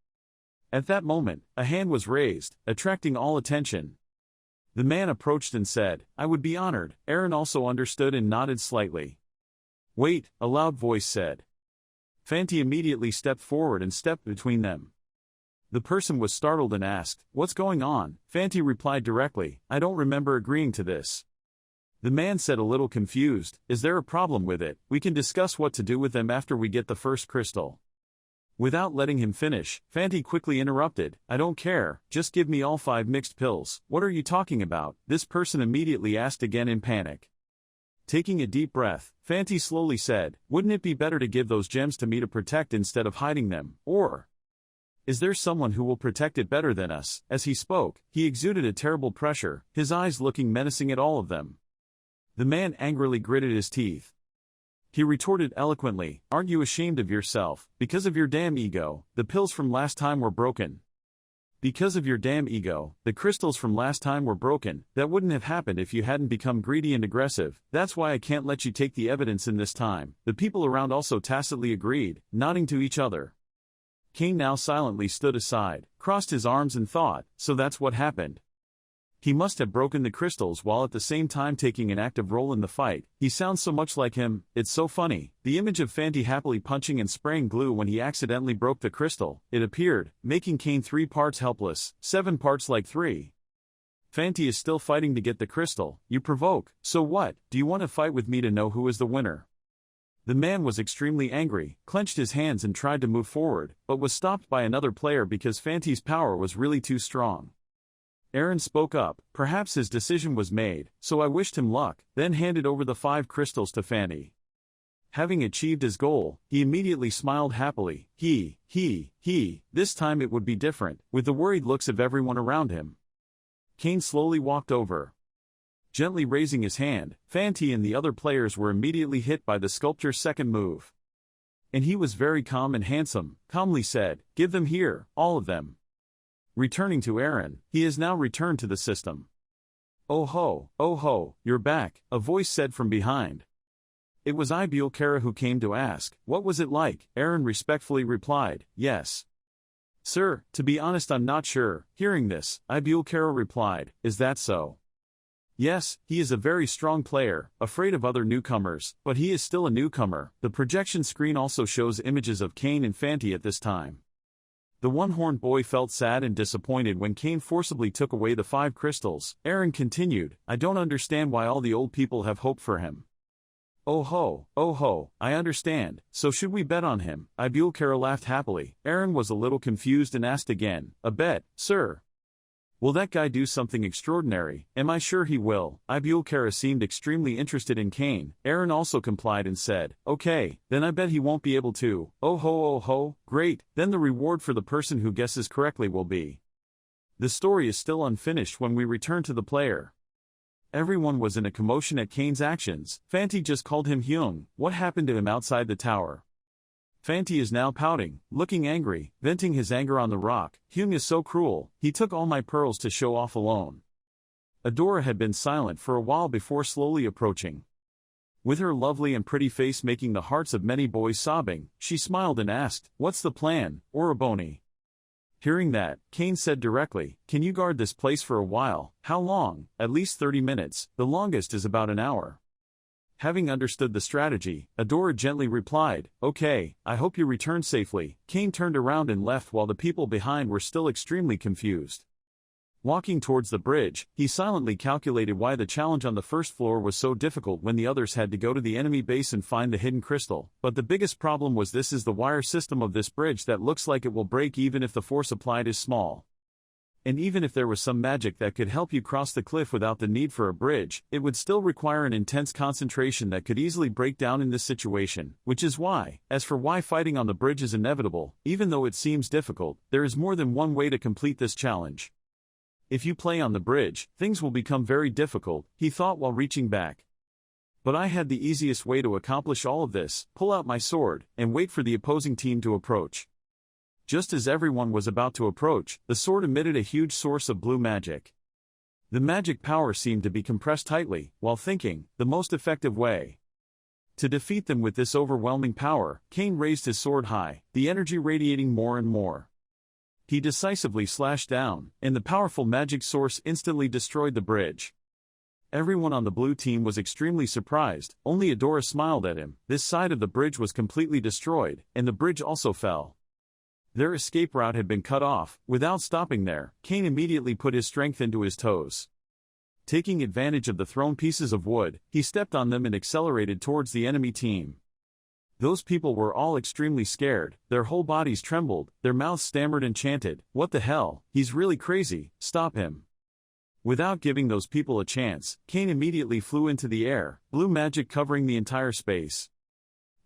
At that moment, a hand was raised, attracting all attention. The man approached and said, "I would be honored." Aron also understood and nodded slightly. "Wait," a loud voice said. Fanti immediately stepped forward and stepped between them. The person was startled and asked, "What's going on?" Fanti replied directly, "I don't remember agreeing to this." The man said, a little confused, "Is there a problem with it? We can discuss what to do with them after we get the first crystal." Without letting him finish, Fanti quickly interrupted, "I don't care, just give me all 5 mixed pills." "What are you talking about?" this person immediately asked again in panic. Taking a deep breath, Fanti slowly said, "Wouldn't it be better to give those gems to me to protect instead of hiding them, or is there someone who will protect it better than us?" As he spoke, he exuded a terrible pressure, his eyes looking menacing at all of them. The man angrily gritted his teeth. He retorted eloquently, "Aren't you ashamed of yourself? Because of your damn ego, the pills from last time were broken. Because of your damn ego, the crystals from last time were broken. That wouldn't have happened if you hadn't become greedy and aggressive. That's why I can't let you take the evidence in this time." The people around also tacitly agreed, nodding to each other. Kane now silently stood aside, crossed his arms and thought, so that's what happened. He must have broken the crystals while at the same time taking an active role in the fight. He sounds so much like him, it's so funny. The image of Fanti happily punching and spraying glue when he accidentally broke the crystal, it appeared, making Kane 3 parts helpless, 7 parts like 3. Fanti is still fighting to get the crystal. You provoke. So what? Do you want to fight with me to know who is the winner? The man was extremely angry, clenched his hands and tried to move forward, but was stopped by another player because Fanti's power was really too strong. Aron spoke up. Perhaps his decision was made, so I wished him luck, then handed over the 5 crystals to Fanti. Having achieved his goal, he immediately smiled happily. This time it would be different, with the worried looks of everyone around him. Kane slowly walked over. Gently raising his hand, Fanti and the other players were immediately hit by the sculpture's second move. And he was very calm and handsome, calmly said, "Give them here, all of them." Returning to Aron, he has now returned to the system. Oh ho, you're back," a voice said from behind. It was Ibulkara who came to ask, "What was it like?" Aron respectfully replied, "Yes. Sir, to be honest I'm not sure." Hearing this, Ibulkara replied, "Is that so?" Yes, he is a very strong player, afraid of other newcomers, but he is still a newcomer. The projection screen also shows images of Cain and Fanti at this time. The one-horned boy felt sad and disappointed when Cain forcibly took away the 5 crystals. Aron continued, I don't understand why all the old people have hope for him. Oh ho, I understand, so should we bet on him? Ibulkara laughed happily. Aron was a little confused and asked again, a bet, sir? Will that guy do something extraordinary? Am I sure he will? Ibulkara seemed extremely interested in Cain. Aron also complied and said, okay, then I bet he won't be able to. Oh ho, great, then the reward for the person who guesses correctly will be. The story is still unfinished when we return to the player. Everyone was in a commotion at Cain's actions. Fanti just called him Hyung. What happened to him outside the tower? Fanti is now pouting, looking angry, venting his anger on the rock. Hyung is so cruel, he took all my pearls to show off alone. Adora had been silent for a while before slowly approaching. With her lovely and pretty face making the hearts of many boys sobbing, she smiled and asked, what's the plan, Oroboni? Hearing that, Cain said directly, can you guard this place for a while? How long? At least 30 minutes, the longest is about an hour. Having understood the strategy, Adora gently replied, okay, I hope you return safely. Cain turned around and left while the people behind were still extremely confused. Walking towards the bridge, he silently calculated why the challenge on the first floor was so difficult when the others had to go to the enemy base and find the hidden crystal. But the biggest problem was this is the wire system of this bridge that looks like it will break even if the force applied is small. And even if there was some magic that could help you cross the cliff without the need for a bridge, it would still require an intense concentration that could easily break down in this situation, which is why, as for why fighting on the bridge is inevitable, even though it seems difficult, there is more than one way to complete this challenge. If you play on the bridge, things will become very difficult, he thought while reaching back. But I had the easiest way to accomplish all of this, pull out my sword, and wait for the opposing team to approach. Just as everyone was about to approach, the sword emitted a huge source of blue magic. The magic power seemed to be compressed tightly, while thinking, the most effective way to defeat them with this overwhelming power, Cain raised his sword high, the energy radiating more and more. He decisively slashed down, and the powerful magic source instantly destroyed the bridge. Everyone on the blue team was extremely surprised, only Adora smiled at him. This side of the bridge was completely destroyed, and the bridge also fell. Their escape route had been cut off. Without stopping there, Cain immediately put his strength into his toes. Taking advantage of the thrown pieces of wood, he stepped on them and accelerated towards the enemy team. Those people were all extremely scared, their whole bodies trembled, their mouths stammered and chanted, what the hell, he's really crazy, stop him. Without giving those people a chance, Cain immediately flew into the air, blue magic covering the entire space.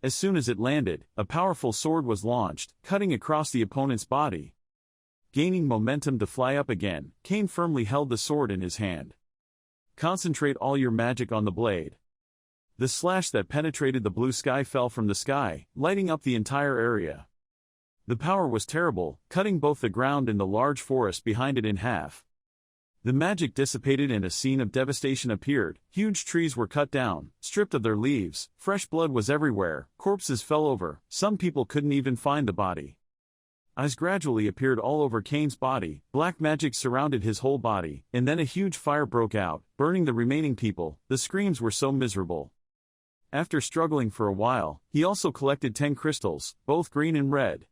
As soon as it landed, a powerful sword was launched, cutting across the opponent's body. Gaining momentum to fly up again, Cain firmly held the sword in his hand. Concentrate all your magic on the blade. The slash that penetrated the blue sky fell from the sky, lighting up the entire area. The power was terrible, cutting both the ground and the large forest behind it in half. The magic dissipated and a scene of devastation appeared. Huge trees were cut down, stripped of their leaves, fresh blood was everywhere, corpses fell over, some people couldn't even find the body. Eyes gradually appeared all over Cain's body, black magic surrounded his whole body, and then a huge fire broke out, burning the remaining people. The screams were so miserable. After struggling for a while, he also collected 10 crystals, both green and red.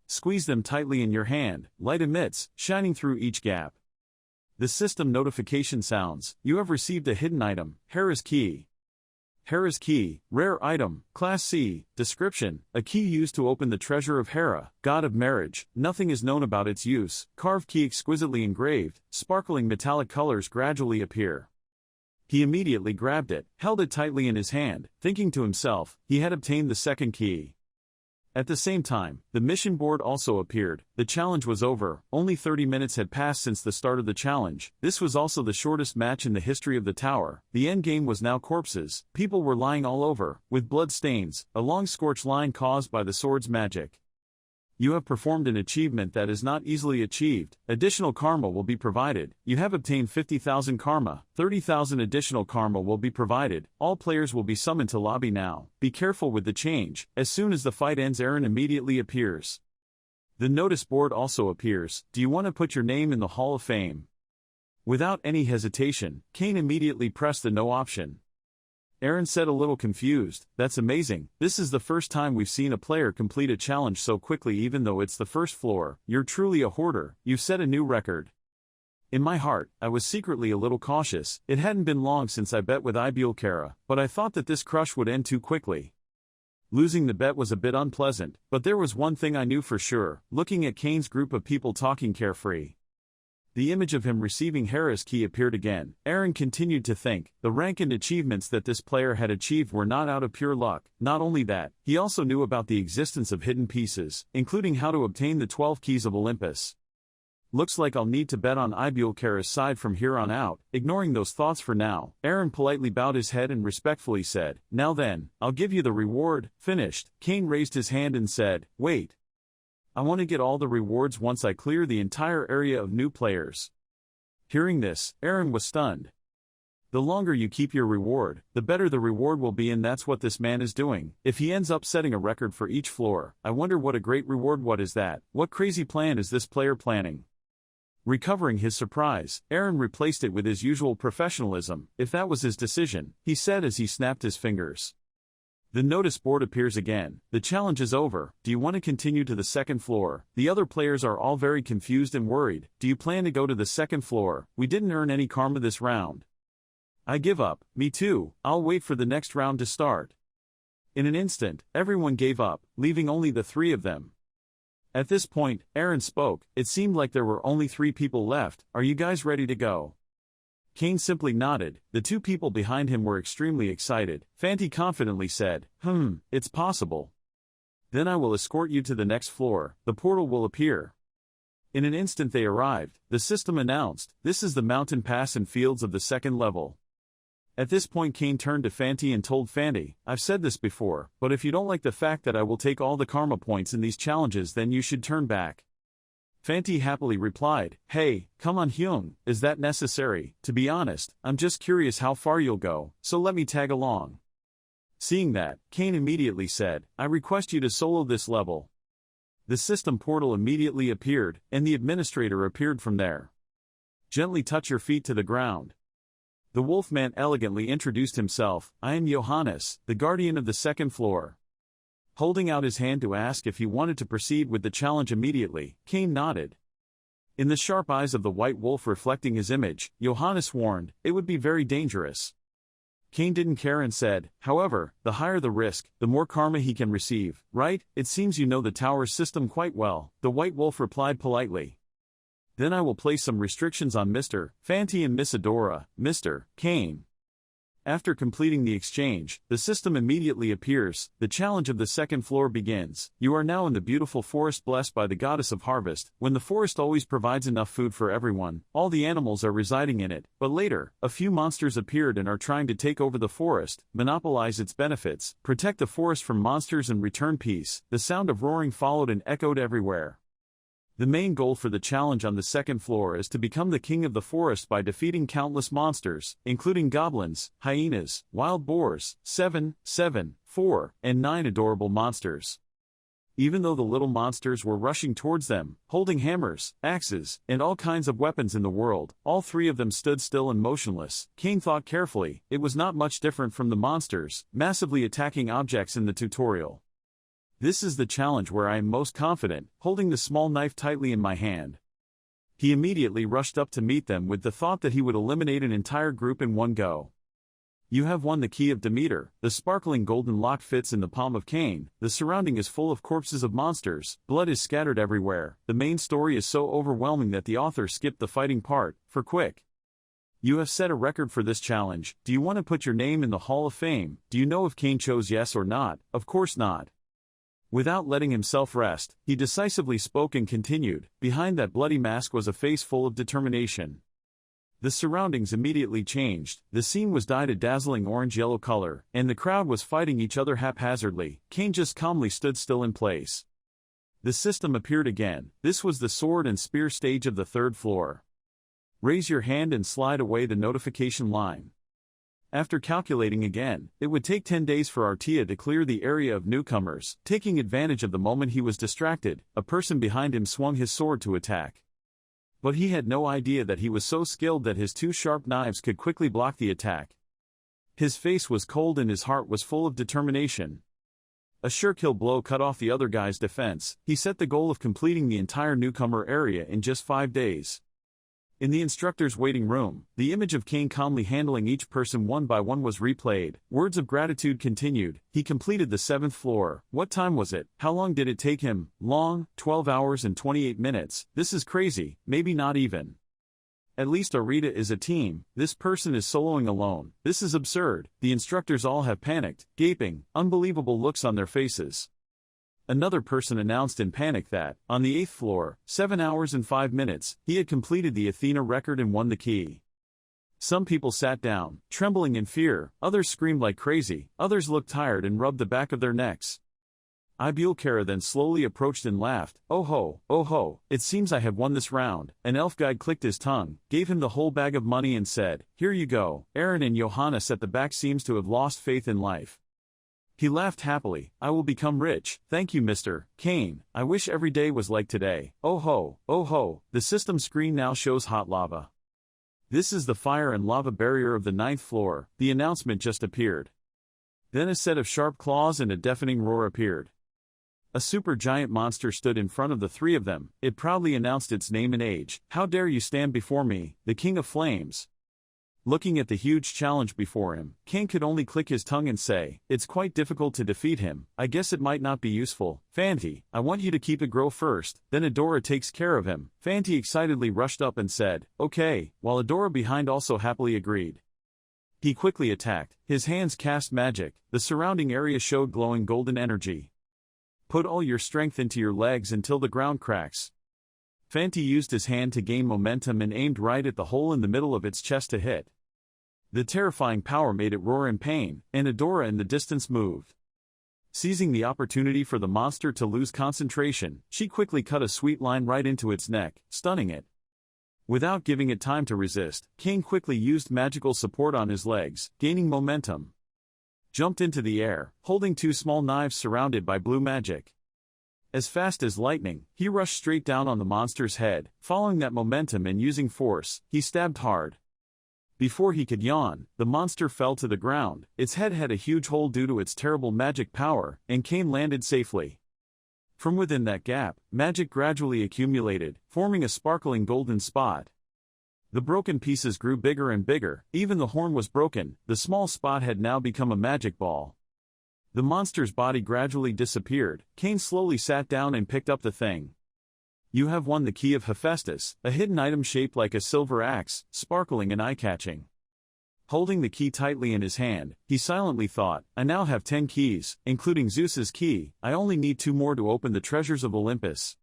Squeeze them tightly in your hand, light emits, shining through each gap. The system notification sounds, you have received a hidden item, Hera's Key. Hera's Key, rare item, Class C, description, a key used to open the treasure of Hera, god of marriage, nothing is known about its use, carved key exquisitely engraved, sparkling metallic colors gradually appear. He immediately grabbed it, held it tightly in his hand, thinking to himself, he had obtained the second key. At the same time, the mission board also appeared. The challenge was over, only 30 minutes had passed since the start of the challenge. This was also the shortest match in the history of the tower. The endgame was now corpses, people were lying all over, with blood stains, a long scorched line caused by the sword's magic. You have performed an achievement that is not easily achieved. Additional karma will be provided. You have obtained 50,000 karma. 30,000 additional karma will be provided. All players will be summoned to lobby now. Be careful with the change. As soon as the fight ends, Aron immediately appears. The notice board also appears. Do you want to put your name in the Hall of Fame? Without any hesitation, Kane immediately pressed the no option. Aron said a little confused, "That's amazing, this is the first time we've seen a player complete a challenge so quickly even though it's the first floor. You're truly a hoarder, you've set a new record." In my heart, I was secretly a little cautious. It hadn't been long since I bet with Ibulkara, but I thought that this crush would end too quickly. Losing the bet was a bit unpleasant, but there was one thing I knew for sure, looking at Kane's group of people talking carefree. The image of him receiving Hera's key appeared again. Aron continued to think, the rank and achievements that this player had achieved were not out of pure luck. Not only that, he also knew about the existence of hidden pieces, including how to obtain the 12 keys of Olympus. Looks like I'll need to bet on Ibulkara's side from here on out. Ignoring those thoughts for now, Aron politely bowed his head and respectfully said, "Now then, I'll give you the reward." Finished, Kane raised his hand and said, "Wait. I want to get all the rewards once I clear the entire area of new players." Hearing this, Aron was stunned. The longer you keep your reward, the better the reward will be, and that's what this man is doing. If he ends up setting a record for each floor, I wonder what a great reward. What is that? What crazy plan is this player planning? Recovering his surprise, Aron replaced it with his usual professionalism. "If that was his decision," he said as he snapped his fingers. The notice board appears again. "The challenge is over. Do you want to continue to the second floor? The other players are all very confused and worried. Do you plan to go to the second floor? We didn't earn any karma this round." "I give up." "Me too. I'll wait for the next round to start." In an instant, everyone gave up, leaving only the three of them. At this point, Aron spoke. "It seemed like there were only 3 people left. Are you guys ready to go?" Kane simply nodded. The 2 people behind him were extremely excited. Fanti confidently said, "It's possible. Then I will escort you to the next floor. The portal will appear." In an instant they arrived. The system announced, "This is the mountain pass and fields of the second level." At this point Kane turned to Fanti and told Fanti, "I've said this before, but if you don't like the fact that I will take all the karma points in these challenges, then you should turn back." Fanti happily replied, "Hey, come on Hyung, is that necessary? To be honest, I'm just curious how far you'll go, so let me tag along." Seeing that, Kane immediately said, "I request you to solo this level." The system portal immediately appeared, and the administrator appeared from there. "Gently touch your feet to the ground." The wolfman elegantly introduced himself, "I am Johannes, the guardian of the second floor." Holding out his hand to ask if he wanted to proceed with the challenge immediately, Kane nodded. In the sharp eyes of the white wolf reflecting his image, Johannes warned, "It would be very dangerous." Kane didn't care and said, "However, the higher the risk, the more karma he can receive, right? It seems you know the tower system quite well." The white wolf replied politely. "Then I will place some restrictions on Mr. Fanti and Miss Adora, Mr. Kane." After completing the exchange, the system immediately appears. The challenge of the second floor begins. You are now in the beautiful forest blessed by the goddess of harvest. When the forest always provides enough food for everyone, all the animals are residing in it. But later, a few monsters appeared and are trying to take over the forest, monopolize its benefits, protect the forest from monsters and return peace. The sound of roaring followed and echoed everywhere. The main goal for the challenge on the second floor is to become the king of the forest by defeating countless monsters, including goblins, hyenas, wild boars, 7, 4, and 9 adorable monsters. Even though the little monsters were rushing towards them, holding hammers, axes, and all kinds of weapons in the world, all 3 of them stood still and motionless. Kane thought carefully, it was not much different from the monsters, massively attacking objects in the tutorial. This is the challenge where I am most confident, holding the small knife tightly in my hand. He immediately rushed up to meet them with the thought that he would eliminate an entire group in one go. You have won the key of Demeter. The sparkling golden lock fits in the palm of Kane. The surrounding is full of corpses of monsters. Blood is scattered everywhere. The main story is so overwhelming that the author skipped the fighting part, for quick. You have set a record for this challenge. Do you want to put your name in the Hall of Fame? Do you know if Kane chose yes or not? Of course not. Without letting himself rest, he decisively spoke and continued. Behind that bloody mask was a face full of determination. The surroundings immediately changed. The scene was dyed a dazzling orange-yellow color, and the crowd was fighting each other haphazardly. Kane just calmly stood still in place. The system appeared again. This was the sword and spear stage of the third floor. Raise your hand and slide away the notification line. After calculating again, it would take 10 days for Artia to clear the area of newcomers. Taking advantage of the moment he was distracted, a person behind him swung his sword to attack. But he had no idea that he was so skilled that his two sharp knives could quickly block the attack. His face was cold and his heart was full of determination. A sure-kill blow cut off the other guy's defense. He set the goal of completing the entire newcomer area in just 5 days. In the instructor's waiting room, the image of Cain calmly handling each person one by one was replayed. Words of gratitude continued. He completed the 7th floor. What time was it? How long did it take him? Long, 12 hours and 28 minutes. This is crazy, maybe not even. At least Arita is a team. This person is soloing alone. This is absurd. The instructors all have panicked, gaping, unbelievable looks on their faces. Another person announced in panic that, on the 8th floor, 7 hours and 5 minutes, he had completed the Athena record and won the key. Some people sat down, trembling in fear, others screamed like crazy, others looked tired and rubbed the back of their necks. Ibulkara then slowly approached and laughed. Oh ho, it seems I have won this round. An elf guide clicked his tongue, gave him the whole bag of money and said, here you go. Aron and Johannes at the back seems to have lost faith in life. He laughed happily. I will become rich. Thank you, Mr. Cain. I wish every day was like today. Oh ho, the system screen now shows hot lava. This is the fire and lava barrier of the 9th floor. The announcement just appeared. Then a set of sharp claws and a deafening roar appeared. A super giant monster stood in front of the 3 of them. It proudly announced its name and age. How dare you stand before me, the King of Flames? Looking at the huge challenge before him, Cain could only click his tongue and say, it's quite difficult to defeat him. I guess it might not be useful. Fanti, I want you to keep it grow first, then Adora takes care of him. Fanti excitedly rushed up and said, okay, while Adora behind also happily agreed. He quickly attacked. His hands cast magic. The surrounding area showed glowing golden energy. Put all your strength into your legs until the ground cracks. Fanti used his hand to gain momentum and aimed right at the hole in the middle of its chest to hit. The terrifying power made it roar in pain, and Adora in the distance moved. Seizing the opportunity for the monster to lose concentration, she quickly cut a sweet line right into its neck, stunning it. Without giving it time to resist, Cain quickly used magical support on his legs, gaining momentum. Jumped into the air, holding 2 small knives surrounded by blue magic. As fast as lightning, he rushed straight down on the monster's head. Following that momentum and using force, he stabbed hard. Before he could yawn, the monster fell to the ground. Its head had a huge hole due to its terrible magic power, and Cain landed safely. From within that gap, magic gradually accumulated, forming a sparkling golden spot. The broken pieces grew bigger and bigger. Even the horn was broken. The small spot had now become a magic ball. The monster's body gradually disappeared. Cain slowly sat down and picked up the thing. You have won the key of Hephaestus, a hidden item shaped like a silver axe, sparkling and eye-catching. Holding the key tightly in his hand, he silently thought, I now have 10 keys, including Zeus's key. I only need 2 more to open the treasures of Olympus.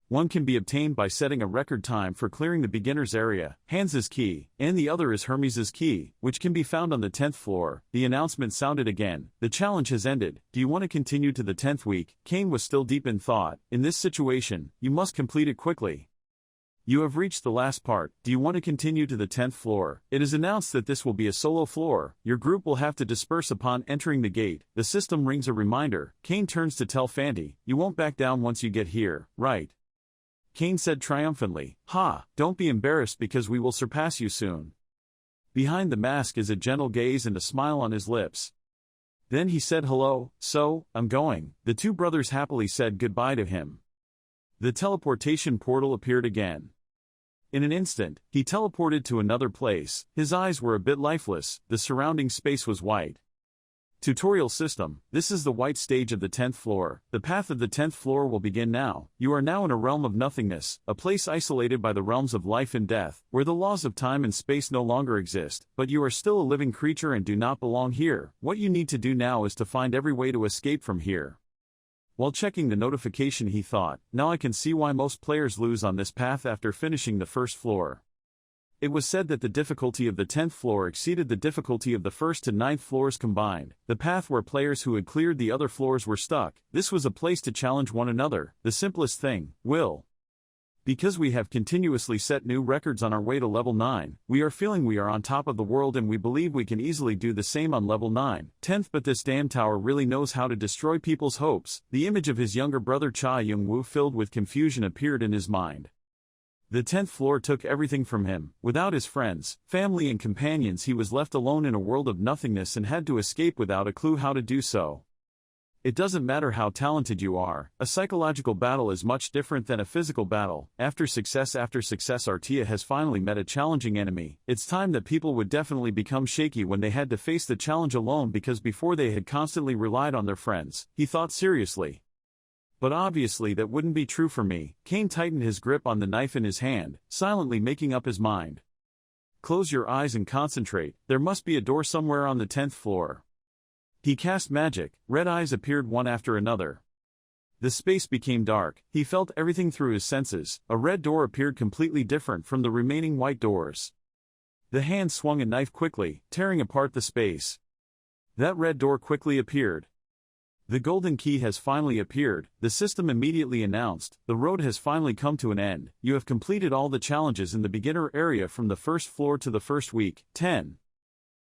One can be obtained by setting a record time for clearing the beginner's area, Hans's key, and the other is Hermes's key, which can be found on the 10th floor. The announcement sounded again. The challenge has ended. Do you want to continue to the 10th week? Cain was still deep in thought. In this situation, you must complete it quickly. You have reached the last part. Do you want to continue to the 10th floor? It is announced that this will be a solo floor. Your group will have to disperse upon entering the gate. The system rings a reminder. Cain turns to tell Fanti, you won't back down once you get here, right? Cain said triumphantly, ha, don't be embarrassed because we will surpass you soon. Behind the mask is a gentle gaze and a smile on his lips. Then he said hello, so, I'm going. The 2 brothers happily said goodbye to him. The teleportation portal appeared again. In an instant, he teleported to another place. His eyes were a bit lifeless, the surrounding space was white. Tutorial system. This is the white stage of the 10th floor. The path of the 10th floor will begin now. You are now in a realm of nothingness, a place isolated by the realms of life and death, where the laws of time and space no longer exist, but you are still a living creature and do not belong here. What you need to do now is to find every way to escape from here. While checking the notification he thought, now I can see why most players lose on this path after finishing the first floor. It was said that the difficulty of the 10th floor exceeded the difficulty of the 1st to 9th floors combined, the path where players who had cleared the other floors were stuck. This was a place to challenge one another, the simplest thing, will. Because we have continuously set new records on our way to level 9, we are feeling we are on top of the world and we believe we can easily do the same on level 9. 10th, but this damn tower really knows how to destroy people's hopes. The image of his younger brother Cha Young-woo filled with confusion appeared in his mind. The 10th floor took everything from him. Without his friends, family and companions, he was left alone in a world of nothingness and had to escape without a clue how to do so. It doesn't matter how talented you are, a psychological battle is much different than a physical battle. After success, Artia has finally met a challenging enemy. It's time that people would definitely become shaky when they had to face the challenge alone, because before they had constantly relied on their friends, he thought seriously. But obviously that wouldn't be true for me. Cain tightened his grip on the knife in his hand, silently making up his mind. Close your eyes and concentrate, there must be a door somewhere on the 10th floor. He cast magic, red eyes appeared one after another. The space became dark, he felt everything through his senses. A red door appeared completely different from the remaining white doors. The hand swung a knife quickly, tearing apart the space. That red door quickly appeared. The golden key has finally appeared, the system immediately announced. The road has finally come to an end. You have completed all the challenges in the beginner area from the first floor to the first week. 10.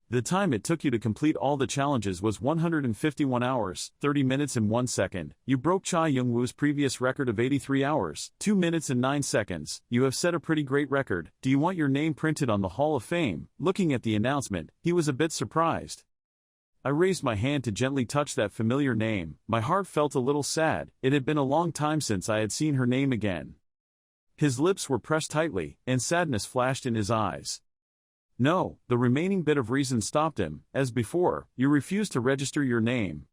The time it took you to complete all the challenges was 151 hours, 30 minutes and 1 second. You broke Cha Young-woo's previous record of 83 hours, 2 minutes and 9 seconds. You have set a pretty great record. Do you want your name printed on the Hall of Fame? Looking at the announcement, he was a bit surprised. I raised my hand to gently touch that familiar name. My heart felt a little sad. It had been a long time since I had seen her name again. His lips were pressed tightly, and sadness flashed in his eyes. No, the remaining bit of reason stopped him. As before, you refused to register your name.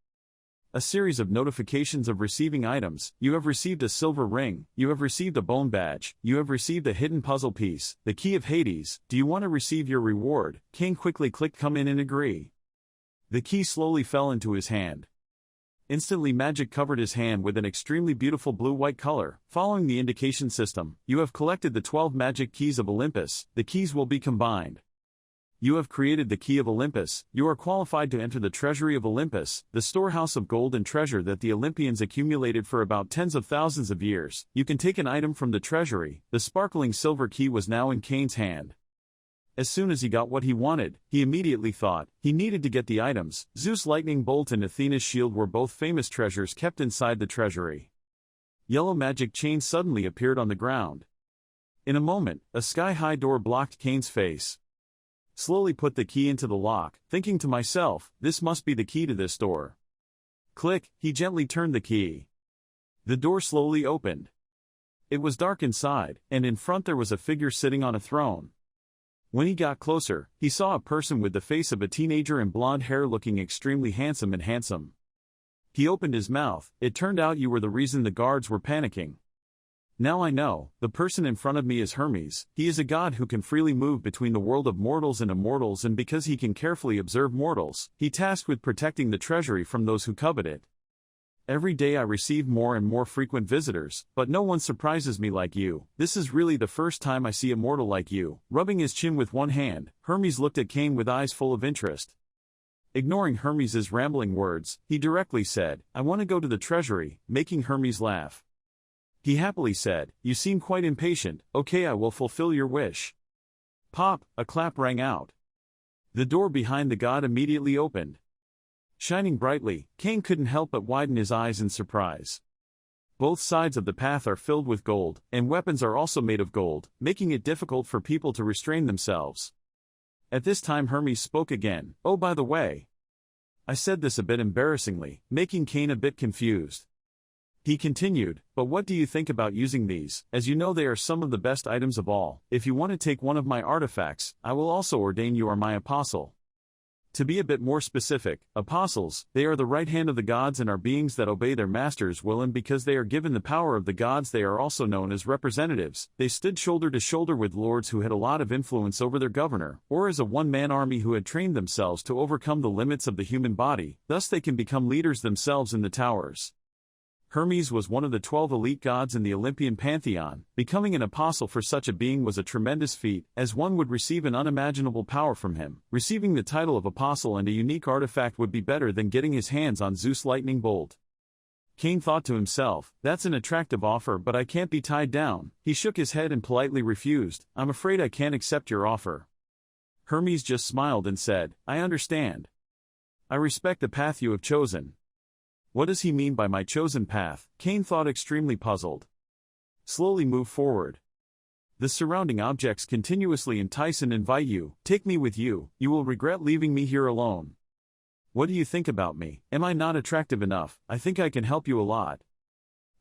A series of notifications of receiving items. You have received a silver ring, you have received a bone badge, you have received a hidden puzzle piece, the key of Hades. Do you want to receive your reward? Cain quickly clicked come in and agree. The key slowly fell into his hand. Instantly magic covered his hand with an extremely beautiful blue-white color. Following the indication system, you have collected the 12 magic keys of Olympus. The keys will be combined. You have created the key of Olympus. You are qualified to enter the treasury of Olympus, the storehouse of gold and treasure that the Olympians accumulated for about tens of thousands of years. You can take an item from the treasury. The sparkling silver key was now in Cain's hand. As soon as he got what he wanted, he immediately thought he needed to get the items. Zeus' lightning bolt and Athena's shield were both famous treasures kept inside the treasury. Yellow magic chains suddenly appeared on the ground. In a moment, a sky-high door blocked Cain's face. Slowly put the key into the lock, thinking to myself, this must be the key to this door. Click, he gently turned the key. The door slowly opened. It was dark inside, and in front there was a figure sitting on a throne. When he got closer, he saw a person with the face of a teenager and blonde hair looking extremely handsome. He opened his mouth. It turned out you were the reason the guards were panicking. Now I know, the person in front of me is Hermes. He is a god who can freely move between the world of mortals and immortals, and because he can carefully observe mortals, he tasked with protecting the treasury from those who covet it. Every day I receive more and more frequent visitors, but no one surprises me like you. This is really the first time I see a mortal like you. Rubbing his chin with one hand, Hermes looked at Cain with eyes full of interest. Ignoring Hermes's rambling words, he directly said, I want to go to the treasury, making Hermes laugh. He happily said, you seem quite impatient. Okay, I will fulfill your wish. Pop, a clap rang out. The door behind the god immediately opened. Shining brightly, Cain couldn't help but widen his eyes in surprise. Both sides of the path are filled with gold, and weapons are also made of gold, making it difficult for people to restrain themselves. At this time Hermes spoke again. Oh, by the way. I said this a bit embarrassingly, making Cain a bit confused. He continued, but what do you think about using these? As you know, they are some of the best items of all. If you want to take one of my artifacts, I will also ordain you are my apostle. To be a bit more specific, apostles, they are the right hand of the gods and are beings that obey their master's will, and because they are given the power of the gods they are also known as representatives. They stood shoulder to shoulder with lords who had a lot of influence over their governor, or as a one-man army who had trained themselves to overcome the limits of the human body, thus they can become leaders themselves in the towers. Hermes was one of the 12 elite gods in the Olympian pantheon. Becoming an apostle for such a being was a tremendous feat, as one would receive an unimaginable power from him. Receiving the title of apostle and a unique artifact would be better than getting his hands on Zeus' lightning bolt. Cain thought to himself, that's an attractive offer, but I can't be tied down. He shook his head and politely refused. I'm afraid I can't accept your offer. Hermes just smiled and said, I understand. I respect the path you have chosen. What does he mean by my chosen path? Cain thought, extremely puzzled. Slowly move forward. The surrounding objects continuously entice and invite you. Take me with you, you will regret leaving me here alone. What do you think about me? Am I not attractive enough? I think I can help you a lot.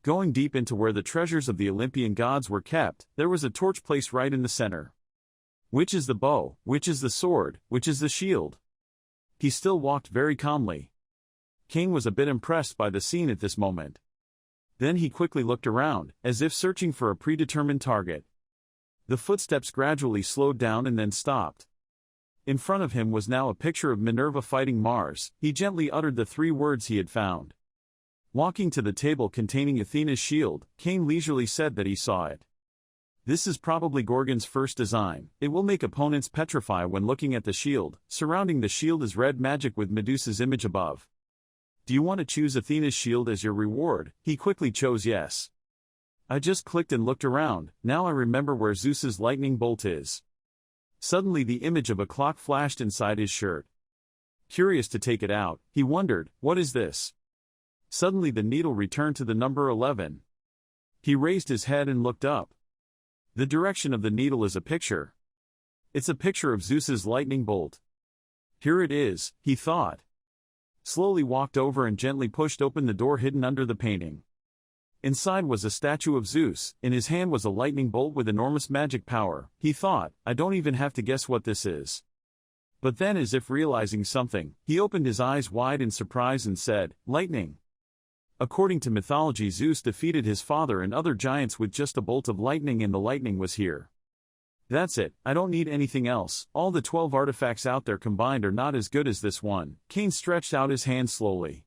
Going deep into where the treasures of the Olympian gods were kept, there was a torch placed right in the center. Which is the bow? Which is the sword? Which is the shield? He still walked very calmly. King was a bit impressed by the scene at this moment. Then he quickly looked around, as if searching for a predetermined target. The footsteps gradually slowed down and then stopped. In front of him was now a picture of Minerva fighting Mars. He gently uttered the 3 words he had found. Walking to the table containing Athena's shield, Cain leisurely said that he saw it. This is probably Gorgon's first design. It will make opponents petrify when looking at the shield. Surrounding the shield is red magic with Medusa's image above. Do you want to choose Athena's shield as your reward? He quickly chose yes. I just clicked and looked around. Now I remember where Zeus's lightning bolt is. Suddenly the image of a clock flashed inside his shirt. Curious to take it out, he wondered, what is this? Suddenly the needle returned to the number 11. He raised his head and looked up. The direction of the needle is a picture. It's a picture of Zeus's lightning bolt. Here it is, he thought. Slowly walked over and gently pushed open the door hidden under the painting. Inside was a statue of Zeus. In his hand was a lightning bolt with enormous magic power. He thought, I don't even have to guess what this is. But then, as if realizing something, he opened his eyes wide in surprise and said, lightning. According to mythology, Zeus defeated his father and other giants with just a bolt of lightning, and the lightning was here. That's it, I don't need anything else. All the 12 artifacts out there combined are not as good as this one. Cain stretched out his hand slowly.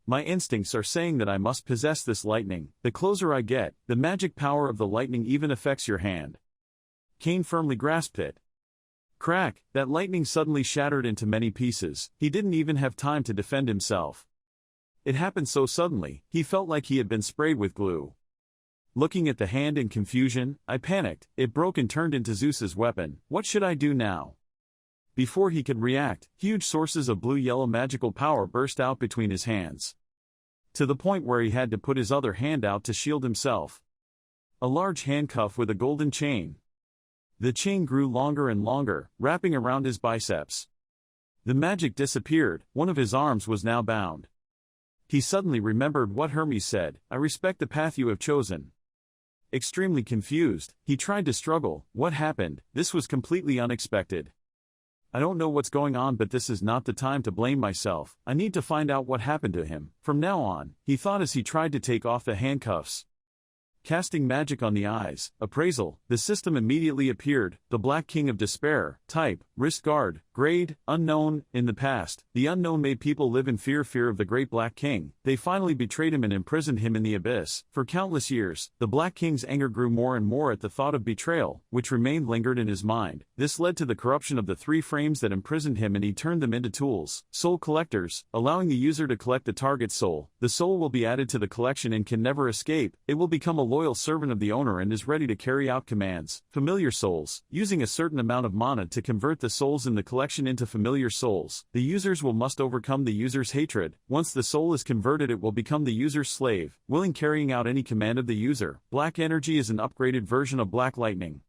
My instincts are saying that I must possess this lightning. The closer I get, the magic power of the lightning even affects your hand. Cain firmly grasped it. Crack, that lightning suddenly shattered into many pieces. He didn't even have time to defend himself. It happened so suddenly, he felt like he had been sprayed with glue. Looking at the hand in confusion, I panicked. It broke and turned into Zeus's weapon. What should I do now? Before he could react, huge sources of blue-yellow magical power burst out between his hands. To the point where he had to put his other hand out to shield himself. A large handcuff with a golden chain. The chain grew longer and longer, wrapping around his biceps. The magic disappeared. One of his arms was now bound. He suddenly remembered what Hermes said, I respect the path you have chosen. Extremely confused, he tried to struggle. What happened? This was completely unexpected. I don't know what's going on, but this is not the time to blame myself. I need to find out what happened to him. From now on, he thought as he tried to take off the handcuffs. Casting magic on the eyes. Appraisal. The system immediately appeared. The Black King of Despair. Type, Wrist Guard. Grade, Unknown. In the past, the Unknown made people live in fear of the Great Black King. They finally betrayed him and imprisoned him in the abyss. For countless years, the Black King's anger grew more and more at the thought of betrayal, which lingered in his mind. This led to the corruption of the 3 frames that imprisoned him, and he turned them into tools. Soul collectors, allowing the user to collect the target's soul. The soul will be added to the collection and can never escape. It will become a loyal servant of the owner and is ready to carry out commands. Familiar souls, using a certain amount of mana to convert the souls in the collection into familiar souls. The users must overcome the user's hatred. Once the soul is converted, it will become the user's slave, willing carrying out any command of the user. Black energy is an upgraded version of black lightning.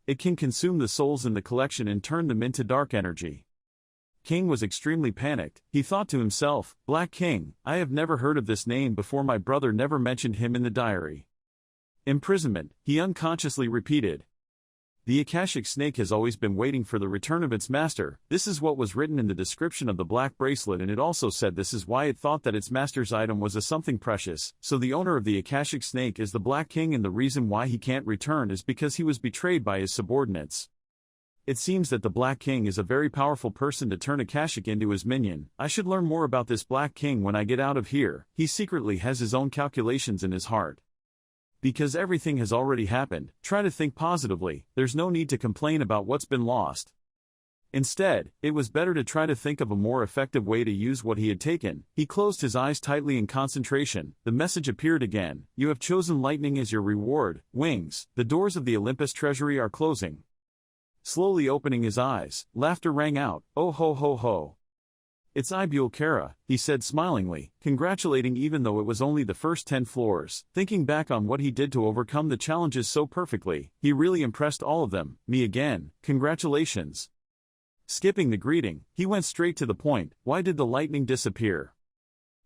It can consume the souls in the collection and turn them into dark energy. King was extremely panicked. He thought to himself, Black King, I have never heard of this name before. My brother never mentioned him in the diary. Imprisonment, he unconsciously repeated. The Akashic snake has always been waiting for the return of its master. This is what was written in the description of the black bracelet, and it also said this is why it thought that its master's item was a something precious. So the owner of the Akashic snake is the Black King, and the reason why he can't return is because he was betrayed by his subordinates. It seems that the Black King is a very powerful person to turn Akashic into his minion. I should learn more about this Black King when I get out of here. He secretly has his own calculations in his heart. Because everything has already happened, try to think positively. There's no need to complain about what's been lost. Instead, it was better to try to think of a more effective way to use what he had taken. He closed his eyes tightly in concentration. The message appeared again. You have chosen lightning as your reward. Wings. The doors of the Olympus treasury are closing. Slowly opening his eyes, laughter rang out. Oh ho ho ho. It's Ibul Kara, he said smilingly, congratulating even though it was only the first 10 floors. Thinking back on what he did to overcome the challenges so perfectly, he really impressed all of them. Me again, congratulations. Skipping the greeting, he went straight to the point. Why did the lightning disappear?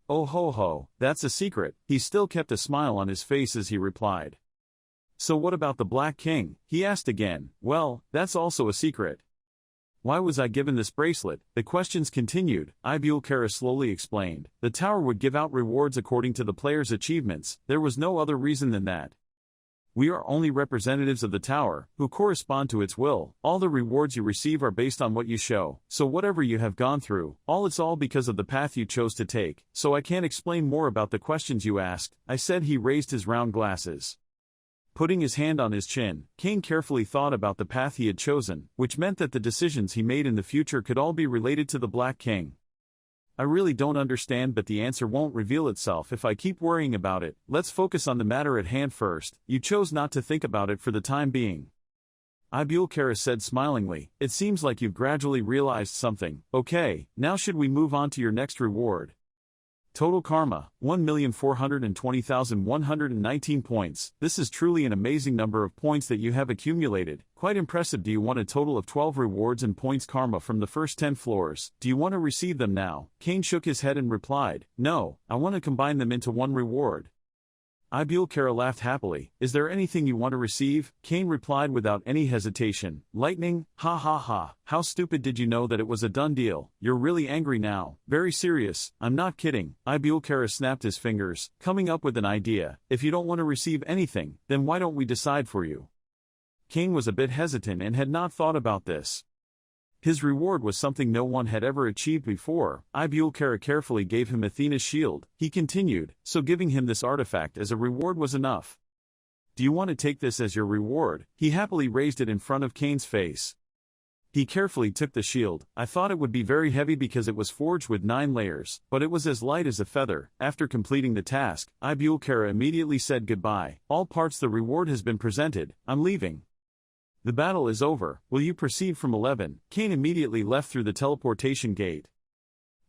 Oh ho ho, that's a secret. He still kept a smile on his face as he replied. So what about the Black King? He asked again. Well, that's also a secret. Why was I given this bracelet? The questions continued. Ibul Kara slowly explained. The tower would give out rewards according to the player's achievements. There was no other reason than that. We are only representatives of the tower, who correspond to its will. All the rewards you receive are based on what you show. So whatever you have gone through, it's all because of the path you chose to take. So I can't explain more about the questions you asked, I said. He raised his round glasses. Putting his hand on his chin, Cain carefully thought about the path he had chosen, which meant that the decisions he made in the future could all be related to the Black King. I really don't understand, but the answer won't reveal itself if I keep worrying about it. Let's focus on the matter at hand first. You chose not to think about it for the time being. Ibul Kara said smilingly. It seems like you've gradually realized something. Okay, now should we move on to your next reward? Total Karma, 1,420,119 points. This is truly an amazing number of points that you have accumulated. Quite impressive. Do you want a total of 12 rewards and points karma from the first 10 floors? Do you want to receive them now? Cain shook his head and replied, no, I want to combine them into one reward. Ibul Kara laughed happily. Is there anything you want to receive? Cain replied without any hesitation. Lightning? Ha ha ha. How stupid. Did you know that it was a done deal? You're really angry now. Very serious. I'm not kidding. Ibul Kara snapped his fingers, coming up with an idea. If you don't want to receive anything, then why don't we decide for you? Cain was a bit hesitant and had not thought about this. His reward was something no one had ever achieved before. Ibul Kara carefully gave him Athena's shield. He continued, so giving him this artifact as a reward was enough. Do you want to take this as your reward? He happily raised it in front of Cain's face. He carefully took the shield. I thought it would be very heavy because it was forged with 9 layers, but it was as light as a feather. After completing the task, Ibul Kara immediately said goodbye. All parts, the reward has been presented. I'm leaving. The battle is over. Will you proceed from 11? Cain immediately left through the teleportation gate.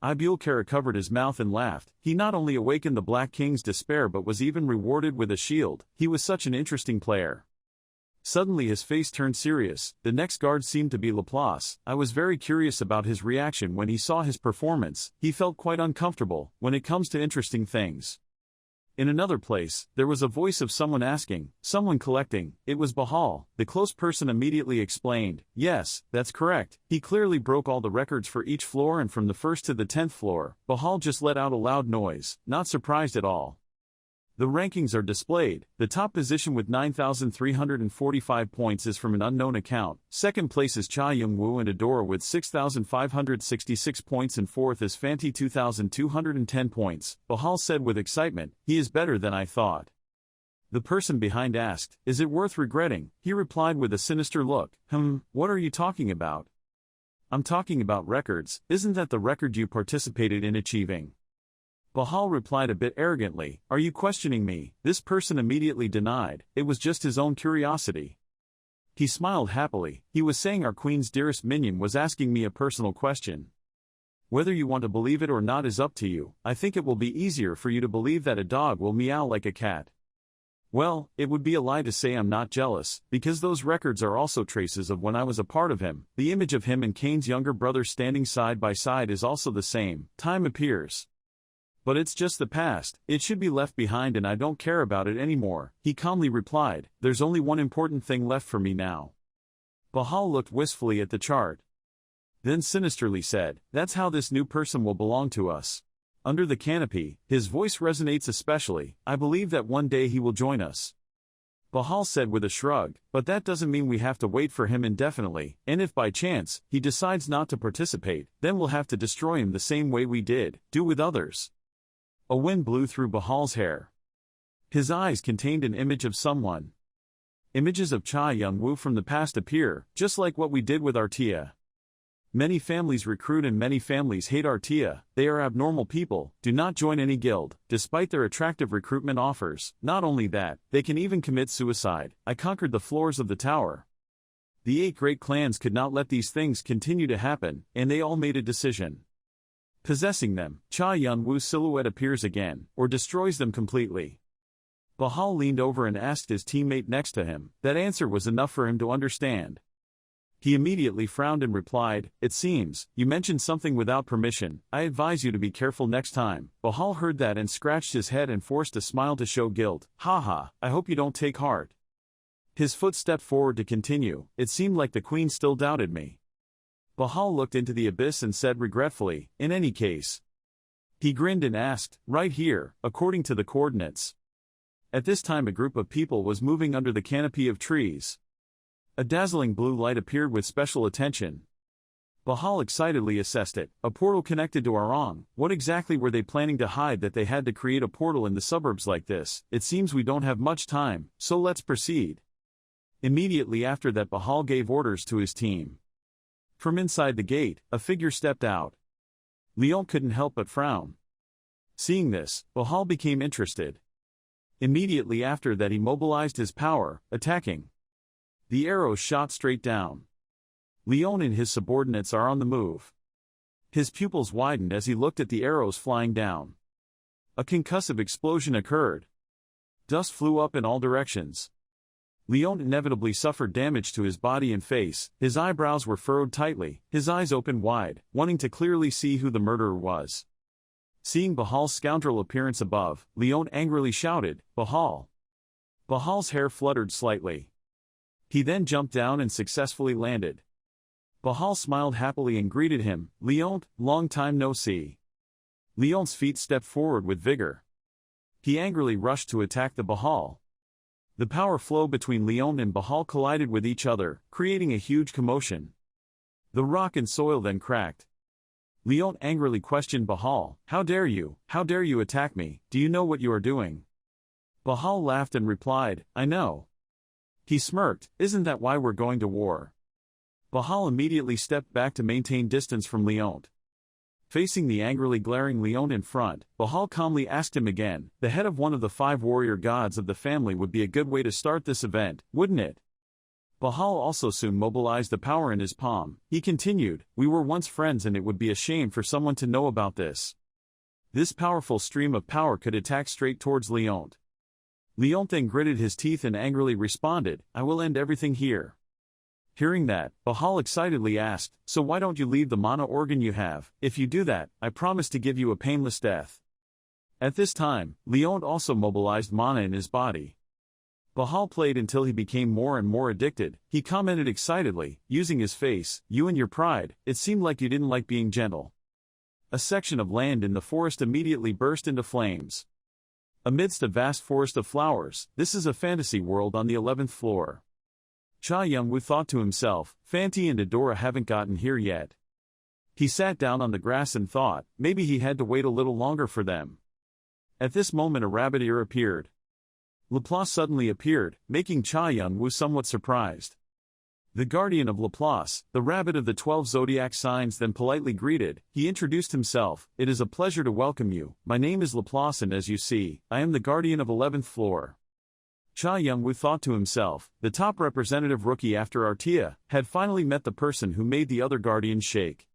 Ibul Kara covered his mouth and laughed. He not only awakened the Black King's despair but was even rewarded with a shield. He was such an interesting player. Suddenly his face turned serious. The next guard seemed to be Laplace. I was very curious about his reaction when he saw his performance. He felt quite uncomfortable when it comes to interesting things. In another place, there was a voice of someone asking, someone collecting. It was Bahal. The close person immediately explained, yes, that's correct. He clearly broke all the records for each floor and from the 1st to the 10th floor. Bahal just let out a loud noise, not surprised at all. The rankings are displayed. The top position with 9,345 points is from an unknown account. Second place is Cha Young-woo and Adora with 6,566 points, and 4th is Fanti 2,210 points. Bahal said with excitement, he is better than I thought. The person behind asked, is it worth regretting? He replied with a sinister look, what are you talking about? I'm talking about records. Isn't that the record you participated in achieving? Bahal replied a bit arrogantly, are you questioning me? This person immediately denied, it was just his own curiosity. He smiled happily. He was saying our queen's dearest minion was asking me a personal question. Whether you want to believe it or not is up to you. I think it will be easier for you to believe that a dog will meow like a cat. Well, it would be a lie to say I'm not jealous, because those records are also traces of when I was a part of him. The image of him and Cain's younger brother standing side by side is also the same. Time appears. But it's just the past. It should be left behind and I don't care about it anymore. He calmly replied, there's only one important thing left for me now. Bahal looked wistfully at the chart. Then sinisterly said, that's how this new person will belong to us. Under the canopy, his voice resonates especially. I believe that one day he will join us. Bahal said with a shrug, but that doesn't mean we have to wait for him indefinitely, and if by chance, he decides not to participate, then we'll have to destroy him the same way we do with others. A wind blew through Bahal's hair. His eyes contained an image of someone. Images of Cha Young-woo from the past appear, just like what we did with Artia. Many families recruit and many families hate Artia. They are abnormal people, do not join any guild, despite their attractive recruitment offers. Not only that, they can even commit suicide. I conquered the floors of the tower. The 8 great clans could not let these things continue to happen, and they all made a decision. Possessing them, Cha Yun-woo's silhouette appears again, or destroys them completely. Bahal leaned over and asked his teammate next to him. That answer was enough for him to understand. He immediately frowned and replied, "It seems, you mentioned something without permission. I advise you to be careful next time." Bahal heard that and scratched his head and forced a smile to show guilt. "Haha, I hope you don't take heart." His foot stepped forward to continue. "It seemed like the queen still doubted me." Bahal looked into the abyss and said regretfully, "In any case." He grinned and asked, "Right here, according to the coordinates." At this time a group of people was moving under the canopy of trees. A dazzling blue light appeared with special attention. Bahal excitedly assessed it. A portal connected to Aron. What exactly were they planning to hide that they had to create a portal in the suburbs like this? It seems we don't have much time, so let's proceed. Immediately after that Bahal gave orders to his team. From inside the gate, a figure stepped out. Leon couldn't help but frown. Seeing this, Bahal became interested. Immediately after that he mobilized his power, attacking. The arrows shot straight down. Leon and his subordinates are on the move. His pupils widened as he looked at the arrows flying down. A concussive explosion occurred. Dust flew up in all directions. Leon inevitably suffered damage to his body and face. His eyebrows were furrowed tightly, his eyes opened wide, wanting to clearly see who the murderer was. Seeing Bahal's scoundrel appearance above, Leon angrily shouted, "Bahal!" Bahal's hair fluttered slightly. He then jumped down and successfully landed. Bahal smiled happily and greeted him, "Leon, long time no see." Leon's feet stepped forward with vigor. He angrily rushed to attack the Bahal. The power flow between Leon and Bahal collided with each other, creating a huge commotion. The rock and soil then cracked. Leon angrily questioned Bahal, How dare you attack me, do you know what you are doing?" Bahal laughed and replied, "I know." He smirked, "Isn't that why we're going to war?" Bahal immediately stepped back to maintain distance from Leon. Facing the angrily glaring Leon in front, Bahal calmly asked him again, "The head of one of the 5 warrior gods of the family would be a good way to start this event, wouldn't it?" Bahal also soon mobilized the power in his palm. He continued, "We were once friends and it would be a shame for someone to know about this." This powerful stream of power could attack straight towards Leon. Leon then gritted his teeth and angrily responded, "I will end everything here." Hearing that, Bahal excitedly asked, "So why don't you leave the mana organ you have? If you do that, I promise to give you a painless death." At this time, Leon also mobilized mana in his body. Bahal played until he became more and more addicted. He commented excitedly, using his face, "You and your pride, it seemed like you didn't like being gentle." A section of land in the forest immediately burst into flames. Amidst a vast forest of flowers, this is a fantasy world on the 11th floor. Cha Yun-woo thought to himself, Fanti and Adora haven't gotten here yet. He sat down on the grass and thought, maybe he had to wait a little longer for them. At this moment a rabbit ear appeared. Laplace suddenly appeared, making Cha Yun-woo somewhat surprised. The guardian of Laplace, the rabbit of the 12 zodiac signs, then politely greeted. He introduced himself, "It is a pleasure to welcome you. My name is Laplace and as you see, I am the guardian of 11th floor." Cha Yun-woo thought to himself, the top representative rookie after Artia, had finally met the person who made the other guardians shake.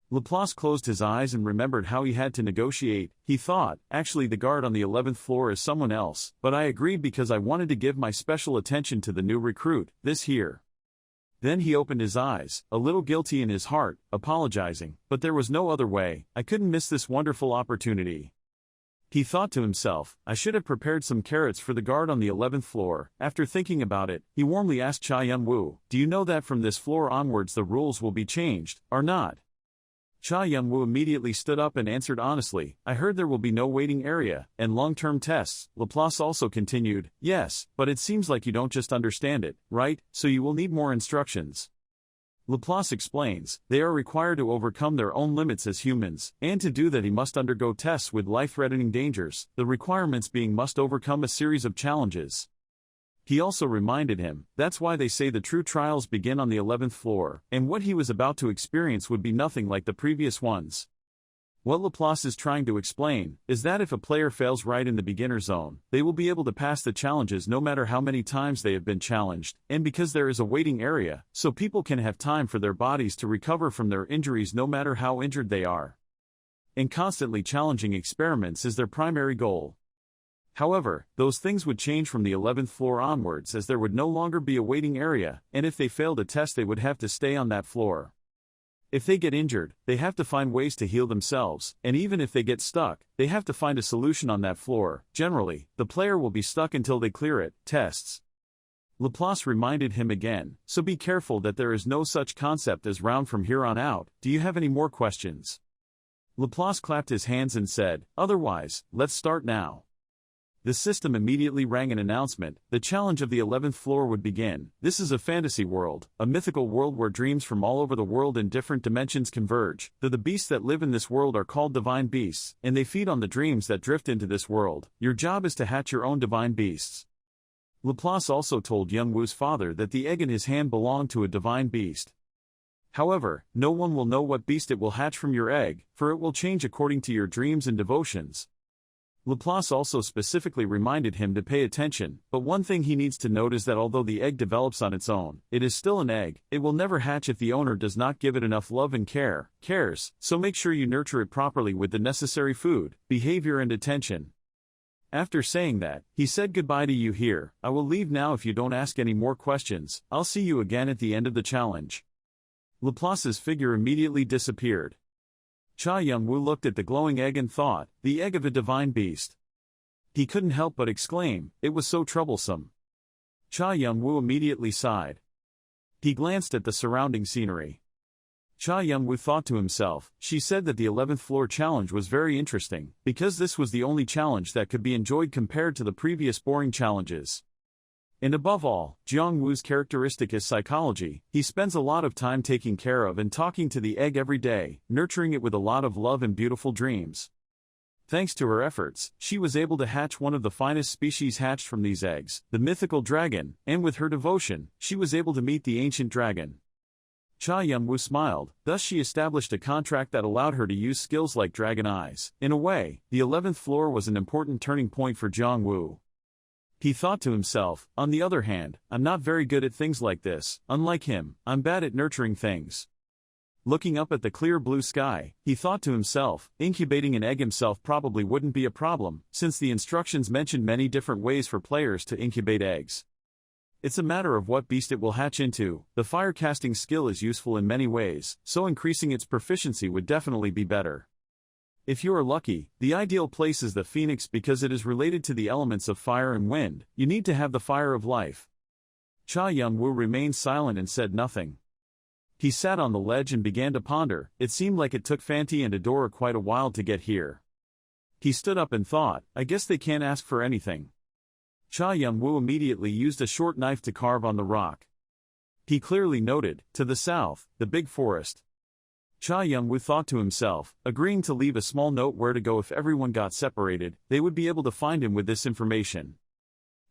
Laplace closed his eyes and remembered how he had to negotiate. He thought, actually the guard on the 11th floor is someone else, but I agreed because I wanted to give my special attention to the new recruit, this here. Then he opened his eyes, a little guilty in his heart, apologizing, but there was no other way, I couldn't miss this wonderful opportunity. He thought to himself, I should have prepared some carrots for the guard on the 11th floor. After thinking about it, he warmly asked Cha Yun-woo, do you know that from this floor onwards the rules will be changed, or not? Cha Yun-woo immediately stood up and answered honestly, I heard there will be no waiting area, and long-term tests. Laplace also continued, yes, but it seems like you don't just understand it, right, so you will need more instructions. Laplace explains, they are required to overcome their own limits as humans, and to do that he must undergo tests with life-threatening dangers, the requirements being must overcome a series of challenges. He also reminded him, that's why they say the true trials begin on the 11th floor, and what he was about to experience would be nothing like the previous ones. What Laplace is trying to explain, is that if a player fails right in the beginner zone, they will be able to pass the challenges no matter how many times they have been challenged, and because there is a waiting area, so people can have time for their bodies to recover from their injuries no matter how injured they are. and constantly challenging experiments is their primary goal. However, those things would change from the 11th floor onwards, as there would no longer be a waiting area, and if they failed a test they would have to stay on that floor. If they get injured, they have to find ways to heal themselves, and even if they get stuck, they have to find a solution on that floor. Generally, the player will be stuck until they clear it. Tests. Laplace reminded him again, so be careful that there is no such concept as round from here on out. Do you have any more questions? Laplace clapped his hands and said, otherwise, let's start now. The system immediately rang an announcement. The challenge of the 11th floor would begin. This is a fantasy world, a mythical world where dreams from all over the world in different dimensions converge. The beasts that live in this world are called divine beasts, and they feed on the dreams that drift into this world. Your job is to hatch your own divine beasts. Laplace also told Youngwoo's father that the egg in his hand belonged to a divine beast. However, no one will know what beast it will hatch from your egg, for it will change according to your dreams and devotions. Laplace also specifically reminded him to pay attention, but one thing he needs to note is that although the egg develops on its own, it is still an egg. It will never hatch if the owner does not give it enough love and cares, so make sure you nurture it properly with the necessary food, behavior and attention. After saying that, he said goodbye to you here. I will leave now if you don't ask any more questions. I'll see you again at the end of the challenge. Laplace's figure immediately disappeared. Cha Youngwoo looked at the glowing egg and thought, the egg of a divine beast. He couldn't help but exclaim, it was so troublesome. Cha Youngwoo immediately sighed. He glanced at the surrounding scenery. Cha Youngwoo thought to himself, she said that the 11th floor challenge was very interesting, because this was the only challenge that could be enjoyed compared to the previous boring challenges. And above all, Jiangwu's characteristic is psychology. He spends a lot of time taking care of and talking to the egg every day, nurturing it with a lot of love and beautiful dreams. Thanks to her efforts, she was able to hatch one of the finest species hatched from these eggs, the mythical dragon, and with her devotion, she was able to meet the ancient dragon. Cha Youngwoo smiled, thus she established a contract that allowed her to use skills like dragon eyes. In a way, the 11th floor was an important turning point for Jiangwoo. He thought to himself, on the other hand, I'm not very good at things like this. Unlike him, I'm bad at nurturing things. Looking up at the clear blue sky, he thought to himself, incubating an egg himself probably wouldn't be a problem, since the instructions mentioned many different ways for players to incubate eggs. It's a matter of what beast it will hatch into. The fire casting skill is useful in many ways, so increasing its proficiency would definitely be better. If you are lucky, the ideal place is the phoenix because it is related to the elements of fire and wind. You need to have the fire of life. Cha Youngwoo remained silent and said nothing. He sat on the ledge and began to ponder. It seemed like it took Fanti and Adora quite a while to get here. He stood up and thought, I guess they can't ask for anything. Cha Youngwoo immediately used a short knife to carve on the rock. He clearly noted, to the south, the big forest. Cha Youngwoo thought to himself, agreeing to leave a small note where to go if everyone got separated, they would be able to find him with this information.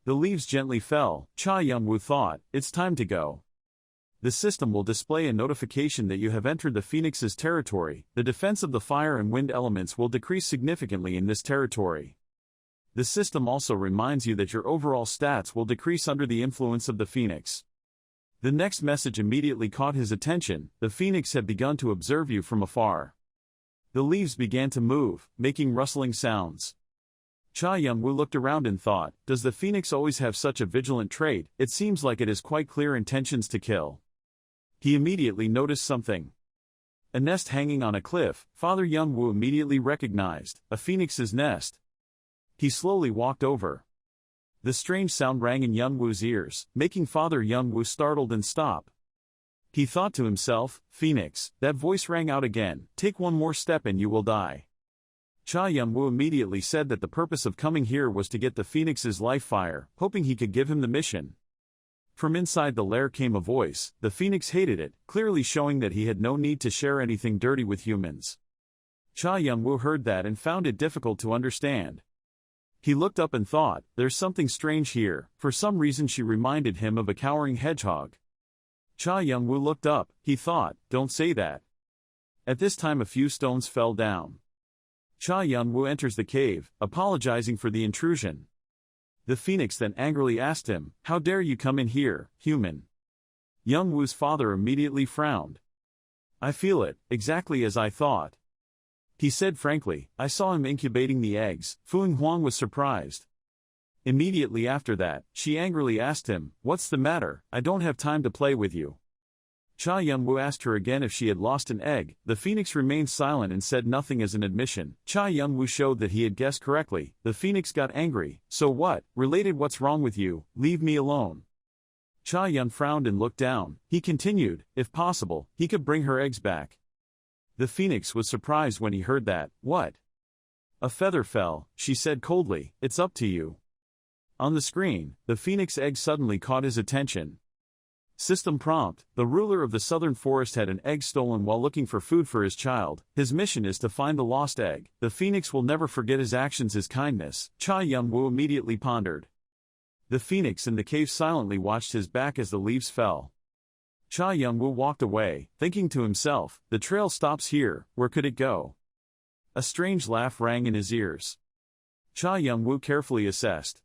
The leaves gently fell. Cha Youngwoo thought, it's time to go. The system will display a notification that you have entered the Phoenix's territory. The defense of the fire and wind elements will decrease significantly in this territory. The system also reminds you that your overall stats will decrease under the influence of the Phoenix. The next message immediately caught his attention. The Phoenix had begun to observe you from afar. The leaves began to move, making rustling sounds. Cha Youngwoo looked around and thought, does the Phoenix always have such a vigilant trait? It seems like it has quite clear intentions to kill. He immediately noticed something. A nest hanging on a cliff. Father Youngwoo immediately recognized, a phoenix's nest. He slowly walked over. The strange sound rang in Youngwoo's ears, making Father Youngwoo startled and stop. He thought to himself, Phoenix, that voice rang out again, take one more step and you will die. Cha Youngwoo immediately said that the purpose of coming here was to get the Phoenix's life fire, hoping he could give him the mission. From inside the lair came a voice. The Phoenix hated it, clearly showing that he had no need to share anything dirty with humans. Cha Youngwoo heard that and found it difficult to understand. He looked up and thought, there's something strange here. For some reason she reminded him of a cowering hedgehog. Cha Youngwoo looked up. He thought, don't say that. At this time a few stones fell down. Cha Youngwoo enters the cave, apologizing for the intrusion. The Phoenix then angrily asked him, how dare you come in here, human? Youngwoo's father immediately frowned. I feel it, exactly as I thought. He said frankly, I saw him incubating the eggs. Fu Huang was surprised. Immediately after that, she angrily asked him, what's the matter? I don't have time to play with you. Cha Yun-woo asked her again if she had lost an egg. The phoenix remained silent and said nothing as an admission. Cha Yun-woo showed that he had guessed correctly. The phoenix got angry. So what? Related, what's wrong with you? Leave me alone. Cha Yun frowned and looked down. He continued, if possible, he could bring her eggs back. The phoenix was surprised when he heard that. What? A feather fell, she said coldly. It's up to you. On the screen, the phoenix egg suddenly caught his attention. System prompt: the ruler of the southern forest had an egg stolen while looking for food for his child. His mission is to find the lost egg. The phoenix will never forget his actions, his kindness. Cha Yun-woo immediately pondered. The phoenix in the cave silently watched his back as the leaves fell. Cha Yun-woo walked away, thinking to himself, the trail stops here, where could it go? A strange laugh rang in his ears. Cha Yun-woo carefully assessed.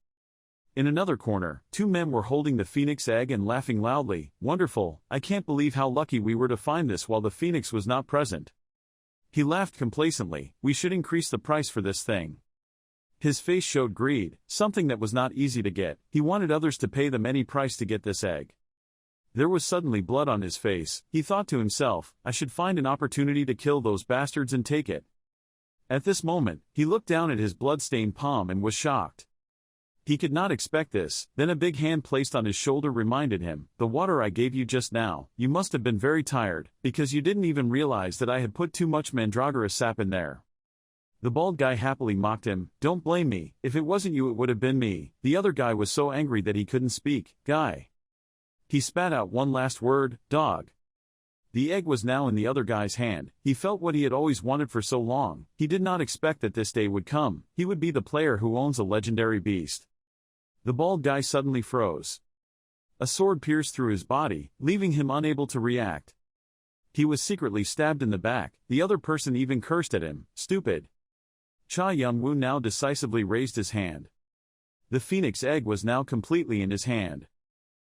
In another corner, two men were holding the phoenix egg and laughing loudly. Wonderful, I can't believe how lucky we were to find this while the phoenix was not present. He laughed complacently. We should increase the price for this thing. His face showed greed, something that was not easy to get. He wanted others to pay them any price to get this egg. There was suddenly blood on his face. He thought to himself, I should find an opportunity to kill those bastards and take it. At this moment, he looked down at his blood-stained palm and was shocked. He could not expect this. Then a big hand placed on his shoulder reminded him, the water I gave you just now, you must have been very tired, because you didn't even realize that I had put too much mandragora sap in there. The bald guy happily mocked him, don't blame me, if it wasn't you it would have been me. The other guy was so angry that he couldn't speak. Guy. He spat out one last word, dog. The egg was now in the other guy's hand. He felt what he had always wanted for so long. He did not expect that this day would come. He would be the player who owns a legendary beast. The bald guy suddenly froze. A sword pierced through his body, leaving him unable to react. He was secretly stabbed in the back. The other person even cursed at him, stupid. Cha Yun-woo now decisively raised his hand. The phoenix egg was now completely in his hand.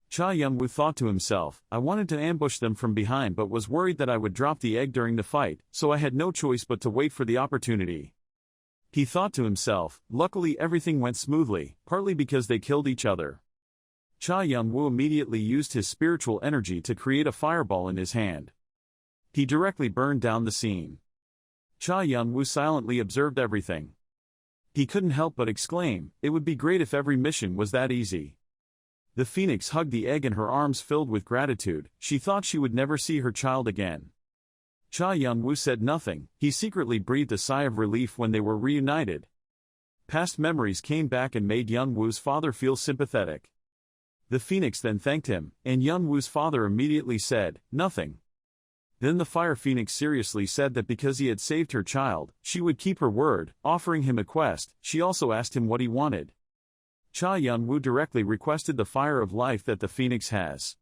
Cha Yun-woo thought to himself, I wanted to ambush them from behind but was worried that I would drop the egg during the fight, so I had no choice but to wait for the opportunity. He thought to himself, luckily everything went smoothly, partly because they killed each other. Cha Yun-woo immediately used his spiritual energy to create a fireball in his hand. He directly burned down the scene. Cha Yun-woo silently observed everything. He couldn't help but exclaim, it would be great if every mission was that easy. The phoenix hugged the egg in her arms filled with gratitude. She thought she would never see her child again. Cha Yun-woo said nothing. He secretly breathed a sigh of relief when they were reunited. Past memories came back and made Yun-woo's father feel sympathetic. The phoenix then thanked him, and Yun-woo's father immediately said, nothing. Then the fire phoenix seriously said that because he had saved her child, she would keep her word, offering him a quest. She also asked him what he wanted. Cha Yun-woo directly requested the fire of life that the phoenix has.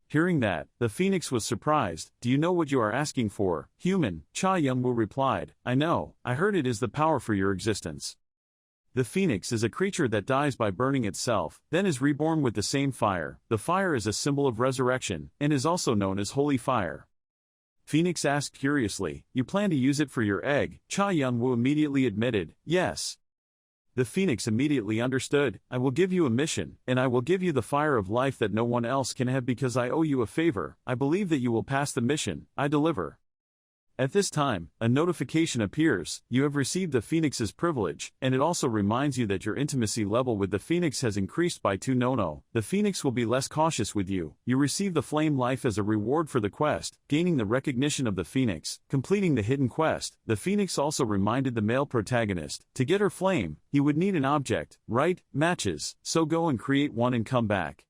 Hearing that, the phoenix was surprised. Do you know what you are asking for, human? Cha Yun-woo replied, I know, I heard it is the power for your existence. The phoenix is a creature that dies by burning itself, then is reborn with the same fire. The fire is a symbol of resurrection, and is also known as holy fire. Phoenix asked curiously, you plan to use it for your egg? Cha Yun-woo immediately admitted, yes. The phoenix immediately understood, I will give you a mission, and I will give you the fire of life that no one else can have because I owe you a favor. I believe that you will pass the mission. I deliver. At this time, a notification appears. You have received the Phoenix's privilege, and it also reminds you that your intimacy level with the Phoenix has increased by 2 nono. The Phoenix will be less cautious with you. You receive the Flame Life as a reward for the quest, gaining the recognition of the Phoenix, completing the hidden quest. The Phoenix also reminded the male protagonist, to get her flame, he would need an object, right? Matches, so go and create one and come back.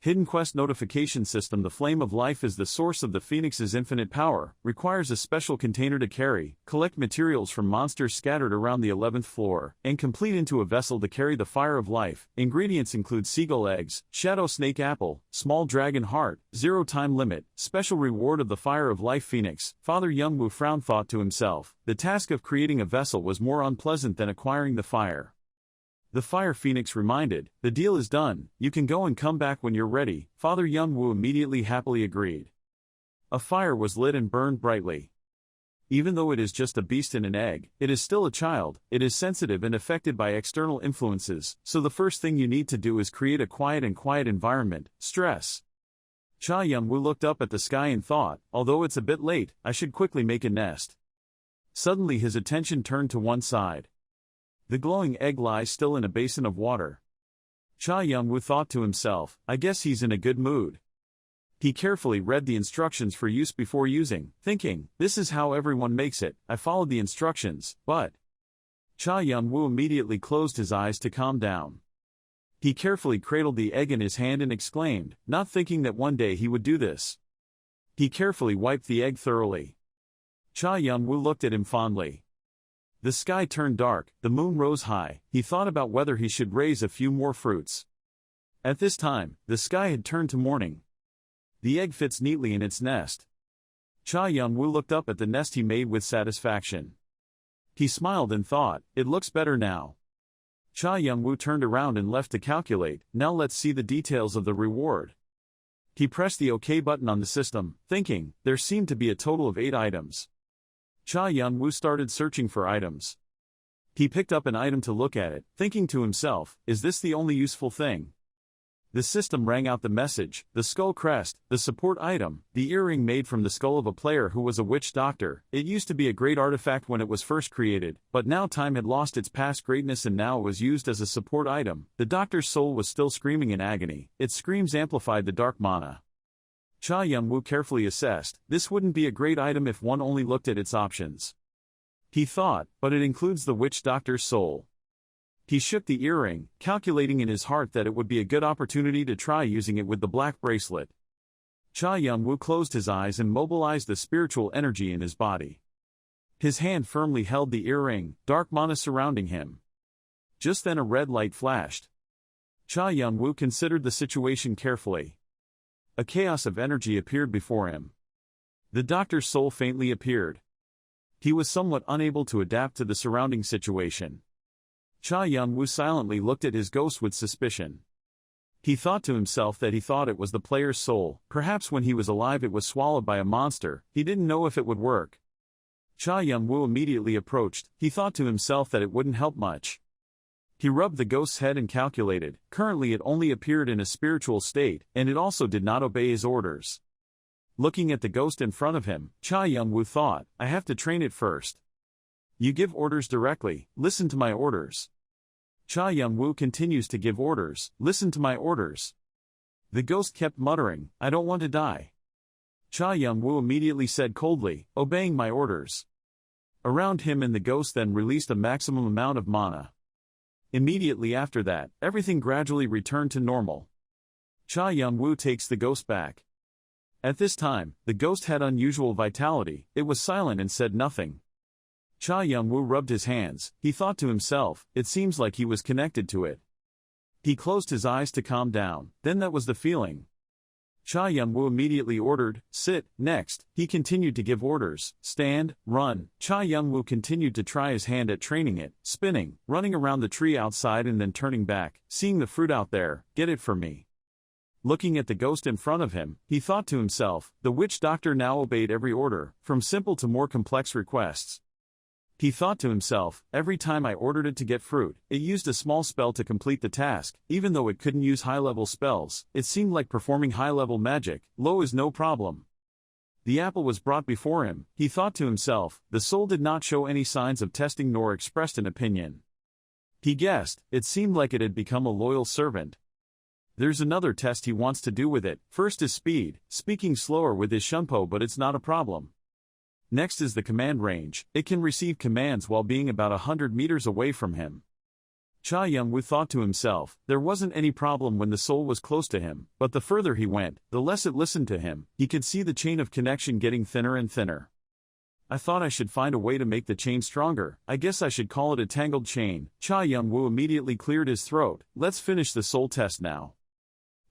Hidden Quest Notification System. The Flame of Life is the source of the Phoenix's infinite power, requires a special container to carry, collect materials from monsters scattered around the 11th floor, and complete into a vessel to carry the Fire of Life. Ingredients include seagull eggs, shadow snake apple, small dragon heart, 0 time limit, special reward of the Fire of Life Phoenix. Father Young-woo frowned, thought to himself, the task of creating a vessel was more unpleasant than acquiring the fire. The Fire Phoenix reminded, the deal is done, you can go and come back when you're ready. Father Young-woo immediately happily agreed. A fire was lit and burned brightly. Even though it is just a beast in an egg, it is still a child. It is sensitive and affected by external influences, so the first thing you need to do is create a quiet environment. Stress. Cha Young-woo looked up at the sky and thought, although it's a bit late, I should quickly make a nest. Suddenly his attention turned to one side. The glowing egg lies still in a basin of water. Cha Young-woo thought to himself, I guess he's in a good mood. He carefully read the instructions for use before using, thinking, this is how everyone makes it. I followed the instructions, but... Cha Young-woo immediately closed his eyes to calm down. He carefully cradled the egg in his hand and exclaimed, not thinking that one day he would do this. He carefully wiped the egg thoroughly. Cha Young-woo looked at him fondly. The sky turned dark, the moon rose high. He thought about whether he should raise a few more fruits. At this time, the sky had turned to morning. The egg fits neatly in its nest. Cha Young-woo looked up at the nest he made with satisfaction. He smiled and thought, it looks better now. Cha Young-woo turned around and left to calculate. Now let's see the details of the reward. He pressed the OK button on the system, thinking, there seemed to be a total of 8 items. Cha Young-woo started searching for items. He picked up an item to look at it, thinking to himself, is this the only useful thing? The system rang out the message, the skull crest, the support item, the earring made from the skull of a player who was a witch doctor. It used to be a great artifact when it was first created, but now time had lost its past greatness and now it was used as a support item. The doctor's soul was still screaming in agony. Its screams amplified the dark mana. Cha Young-woo carefully assessed, this wouldn't be a great item if one only looked at its options. He thought, but it includes the witch doctor's soul. He shook the earring, calculating in his heart that it would be a good opportunity to try using it with the black bracelet. Cha Young-woo closed his eyes and mobilized the spiritual energy in his body. His hand firmly held the earring, dark mana surrounding him. Just then a red light flashed. Cha Young-woo considered the situation carefully. A chaos of energy appeared before him. The doctor's soul faintly appeared. He was somewhat unable to adapt to the surrounding situation. Cha Young-woo silently looked at his ghost with suspicion. He thought to himself that he thought it was the player's soul. Perhaps when he was alive it was swallowed by a monster. He didn't know if it would work. Cha Young-woo immediately approached. He thought to himself that it wouldn't help much. He rubbed the ghost's head and calculated. Currently it only appeared in a spiritual state, and it also did not obey his orders. Looking at the ghost in front of him, Cha Young-woo thought, I have to train it first. You give orders directly, listen to my orders. Cha Young-woo continues to give orders, listen to my orders. The ghost kept muttering, I don't want to die. Cha Young-woo immediately said coldly, obeying my orders. Around him and the ghost then released a maximum amount of mana. Immediately after that, everything gradually returned to normal. Cha Young-woo takes the ghost back. At this time, the ghost had unusual vitality. It was silent and said nothing. Cha Young-woo rubbed his hands. He thought to himself, it seems like he was connected to it. He closed his eyes to calm down, then that was the feeling. Cha Young-woo immediately ordered, sit. Next, he continued to give orders, stand, run. Cha Young-woo continued to try his hand at training it, spinning, running around the tree outside and then turning back, seeing the fruit out there, get it for me. Looking at the ghost in front of him, he thought to himself, the witch doctor now obeyed every order, from simple to more complex requests. He thought to himself, every time I ordered it to get fruit, it used a small spell to complete the task. Even though it couldn't use high-level spells, it seemed like performing high-level magic. Low is no problem. The apple was brought before him. He thought to himself, the soul did not show any signs of testing nor expressed an opinion. He guessed, it seemed like it had become a loyal servant. There's another test he wants to do with it. First is speed, speaking slower with his shunpo, but it's not a problem. Next is the command range. It can receive commands while being about 100 meters away from him. Cha Young-woo thought to himself, there wasn't any problem when the soul was close to him, but the further he went, the less it listened to him. He could see the chain of connection getting thinner and thinner. I thought I should find a way to make the chain stronger. I guess I should call it a tangled chain. Cha Young-woo immediately cleared his throat. Let's finish the soul test now.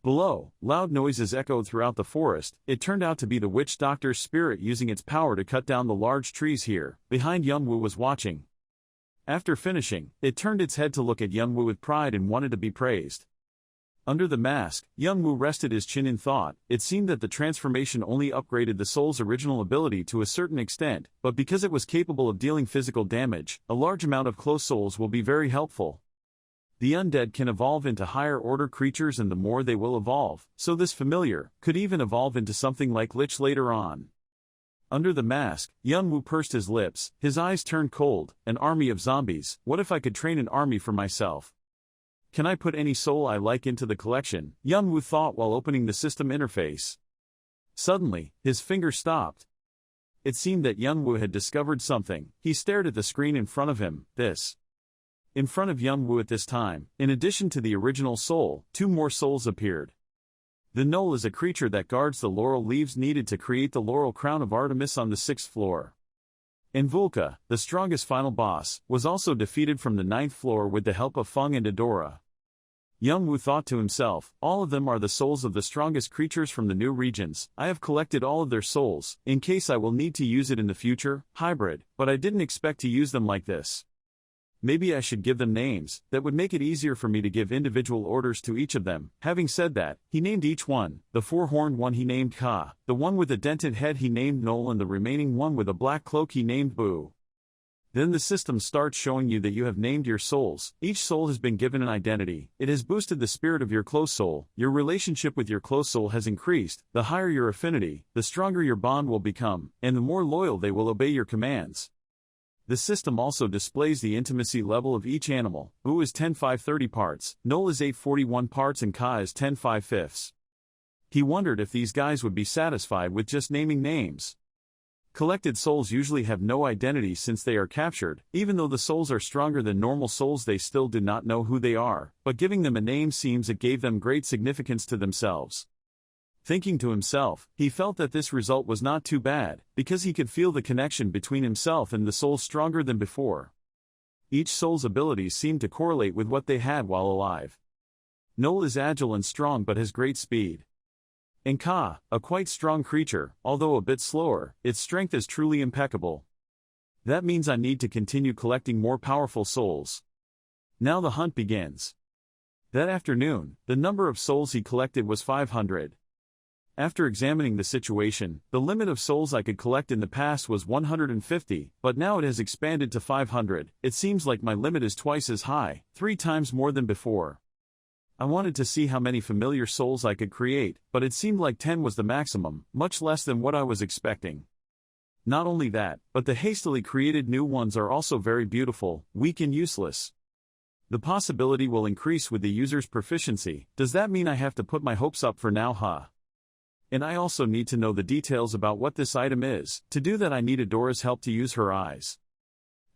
Below, loud noises echoed throughout the forest. It turned out to be the witch doctor's spirit using its power to cut down the large trees here. Behind Young-woo was watching. After finishing, it turned its head to look at Young-woo with pride and wanted to be praised. Under the mask, young Wu rested his chin in thought. It seemed that the transformation only upgraded the soul's original ability to a certain extent, but because it was capable of dealing physical damage, a large amount of close souls will be very helpful. The undead can evolve into higher-order creatures, and the more they will evolve, so this familiar could even evolve into something like Lich later on. Under the mask, young Wu pursed his lips, his eyes turned cold. An army of zombies. What if I could train an army for myself? Can I put any soul I like into the collection? Young Wu thought while opening the system interface. Suddenly, his finger stopped. It seemed that young Wu had discovered something. He stared at the screen in front of him. In front of young Wu at this time, in addition to the original soul, 2 more souls appeared. The Yool is a creature that guards the laurel leaves needed to create the laurel crown of Artemis on the 6th floor. And Vulca, the strongest final boss, was also defeated from the 9th floor with the help of Feng and Adora. Young Wu thought to himself, all of them are the souls of the strongest creatures from the new regions. I have collected all of their souls, in case I will need to use it in the future, hybrid, but I didn't expect to use them like this. Maybe I should give them names, that would make it easier for me to give individual orders to each of them. Having said that, he named each one. The 4-horned one he named Ka, the one with a dented head he named Yool, and the remaining one with a black cloak he named Bu. Then the system starts showing you that you have named your souls. Each soul has been given an identity. It has boosted the spirit of your close soul. Your relationship with your close soul has increased. The higher your affinity, the stronger your bond will become, and the more loyal they will obey your commands. The system also displays the intimacy level of each animal. Bu is 10/530 parts, Yool is 841 parts, and Ka is 10/5/5. He wondered if these guys would be satisfied with just naming names. Collected souls usually have no identity since they are captured. Even though the souls are stronger than normal souls, they still do not know who they are, but giving them a name seems it gave them great significance to themselves. Thinking to himself, he felt that this result was not too bad, because he could feel the connection between himself and the soul stronger than before. Each soul's abilities seemed to correlate with what they had while alive. Yool is agile and strong but has great speed. And Ka, a quite strong creature, although a bit slower, its strength is truly impeccable. That means I need to continue collecting more powerful souls. Now the hunt begins. That afternoon, the number of souls he collected was 500. After examining the situation, the limit of souls I could collect in the past was 150, but now it has expanded to 500. It seems like my limit is twice as high, 3 times more than before. I wanted to see how many familiar souls I could create, but it seemed like 10 was the maximum, much less than what I was expecting. Not only that, but the hastily created new ones are also very beautiful, weak and useless. The possibility will increase with the user's proficiency. Does that mean I have to put my hopes up for now, huh? And I also need to know the details about what this item is. To do that I need Adora's help to use her eyes.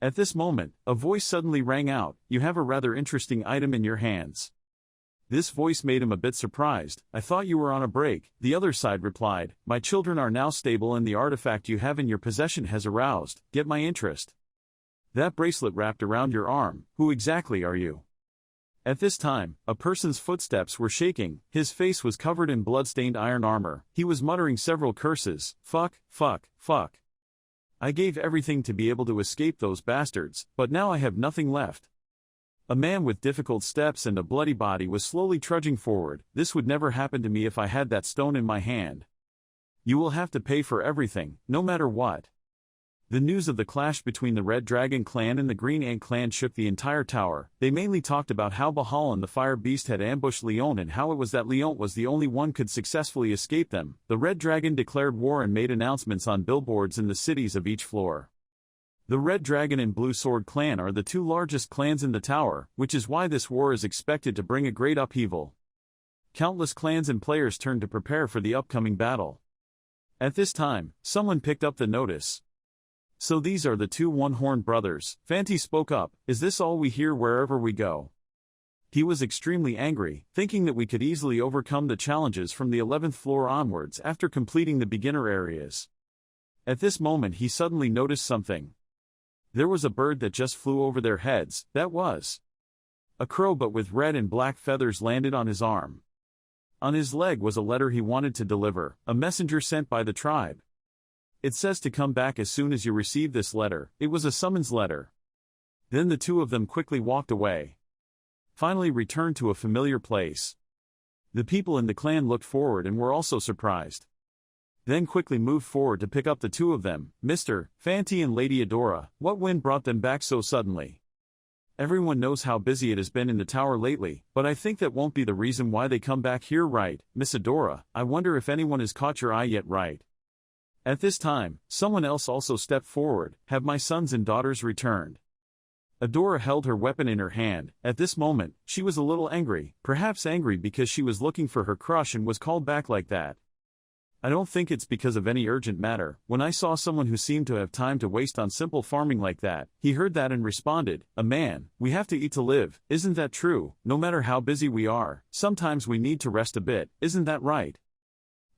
At this moment, a voice suddenly rang out. You have a rather interesting item in your hands. This voice made him a bit surprised. I thought you were on a break. The other side replied, my children are now stable and the artifact you have in your possession has aroused. Get my interest. That bracelet wrapped around your arm. Who exactly are you? At this time, a person's footsteps were shaking. His face was covered in blood-stained iron armor. He was muttering several curses. Fuck, fuck, fuck. I gave everything to be able to escape those bastards, but now I have nothing left. A man with difficult steps and a bloody body was slowly trudging forward. This would never happen to me if I had that stone in my hand. You will have to pay for everything, no matter what. The news of the clash between the Red Dragon clan and the Green Ant clan shook the entire tower. They mainly talked about how Bahal and the Fire Beast had ambushed Leon and how it was that Leon was the only one could successfully escape them. The Red Dragon declared war and made announcements on billboards in the cities of each floor. The Red Dragon and Blue Sword clan are the 2 largest clans in the tower, which is why this war is expected to bring a great upheaval. Countless clans and players turned to prepare for the upcoming battle. At this time, someone picked up the notice. So these are the 2 one-horned brothers. Fanti spoke up. Is this all we hear wherever we go? He was extremely angry, thinking that we could easily overcome the challenges from the 11th floor onwards after completing the beginner areas. At this moment he suddenly noticed something. There was a bird that just flew over their heads. That was a crow, but with red and black feathers landed on his arm. On his leg was a letter he wanted to deliver, a messenger sent by the tribe. It says to come back as soon as you receive this letter. It was a summons letter. Then the 2 of them quickly walked away. Finally returned to a familiar place. The people in the clan looked forward and were also surprised. Then quickly moved forward to pick up the two of them, Mr. Fanti and Lady Adora. What wind brought them back so suddenly? Everyone knows how busy it has been in the tower lately, but I think that won't be the reason why they come back here, right, Miss Adora? I wonder if anyone has caught your eye yet, right? At this time, someone else also stepped forward. Have my sons and daughters returned? Adora held her weapon in her hand. At this moment, she was a little angry, perhaps angry because she was looking for her crush and was called back like that. I don't think it's because of any urgent matter. When I saw someone who seemed to have time to waste on simple farming like that, he heard that and responded, a man, we have to eat to live, isn't that true? No matter how busy we are, sometimes we need to rest a bit, isn't that right?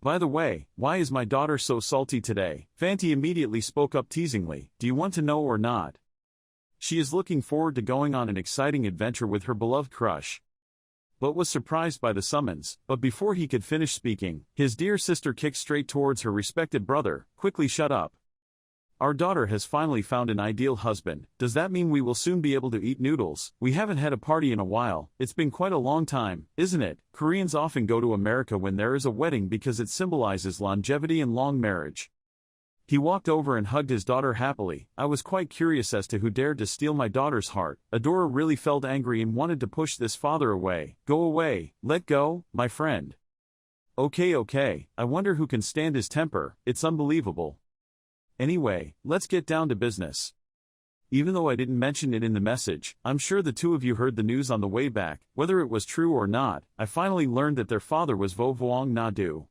By the way, why is my daughter so salty today? Fanti immediately spoke up teasingly, do you want to know or not? She is looking forward to going on an exciting adventure with her beloved crush. But was surprised by the summons, but before he could finish speaking, his dear sister kicked straight towards her respected brother. Quickly shut up. Our daughter has finally found an ideal husband. Does that mean we will soon be able to eat noodles? We haven't had a party in a while. It's been quite a long time, isn't it? Koreans often go to America when there is a wedding because it symbolizes longevity and long marriage. He walked over and hugged his daughter happily. I was quite curious as to who dared to steal my daughter's heart. Adora really felt angry and wanted to push this father away. Go away, let go, my friend. Okay, I wonder who can stand his temper, it's unbelievable. Anyway, let's get down to business. Even though I didn't mention it in the message, I'm sure the two of you heard the news on the way back. Whether it was true or not, I finally learned that their father was Vo Vuong Nadu.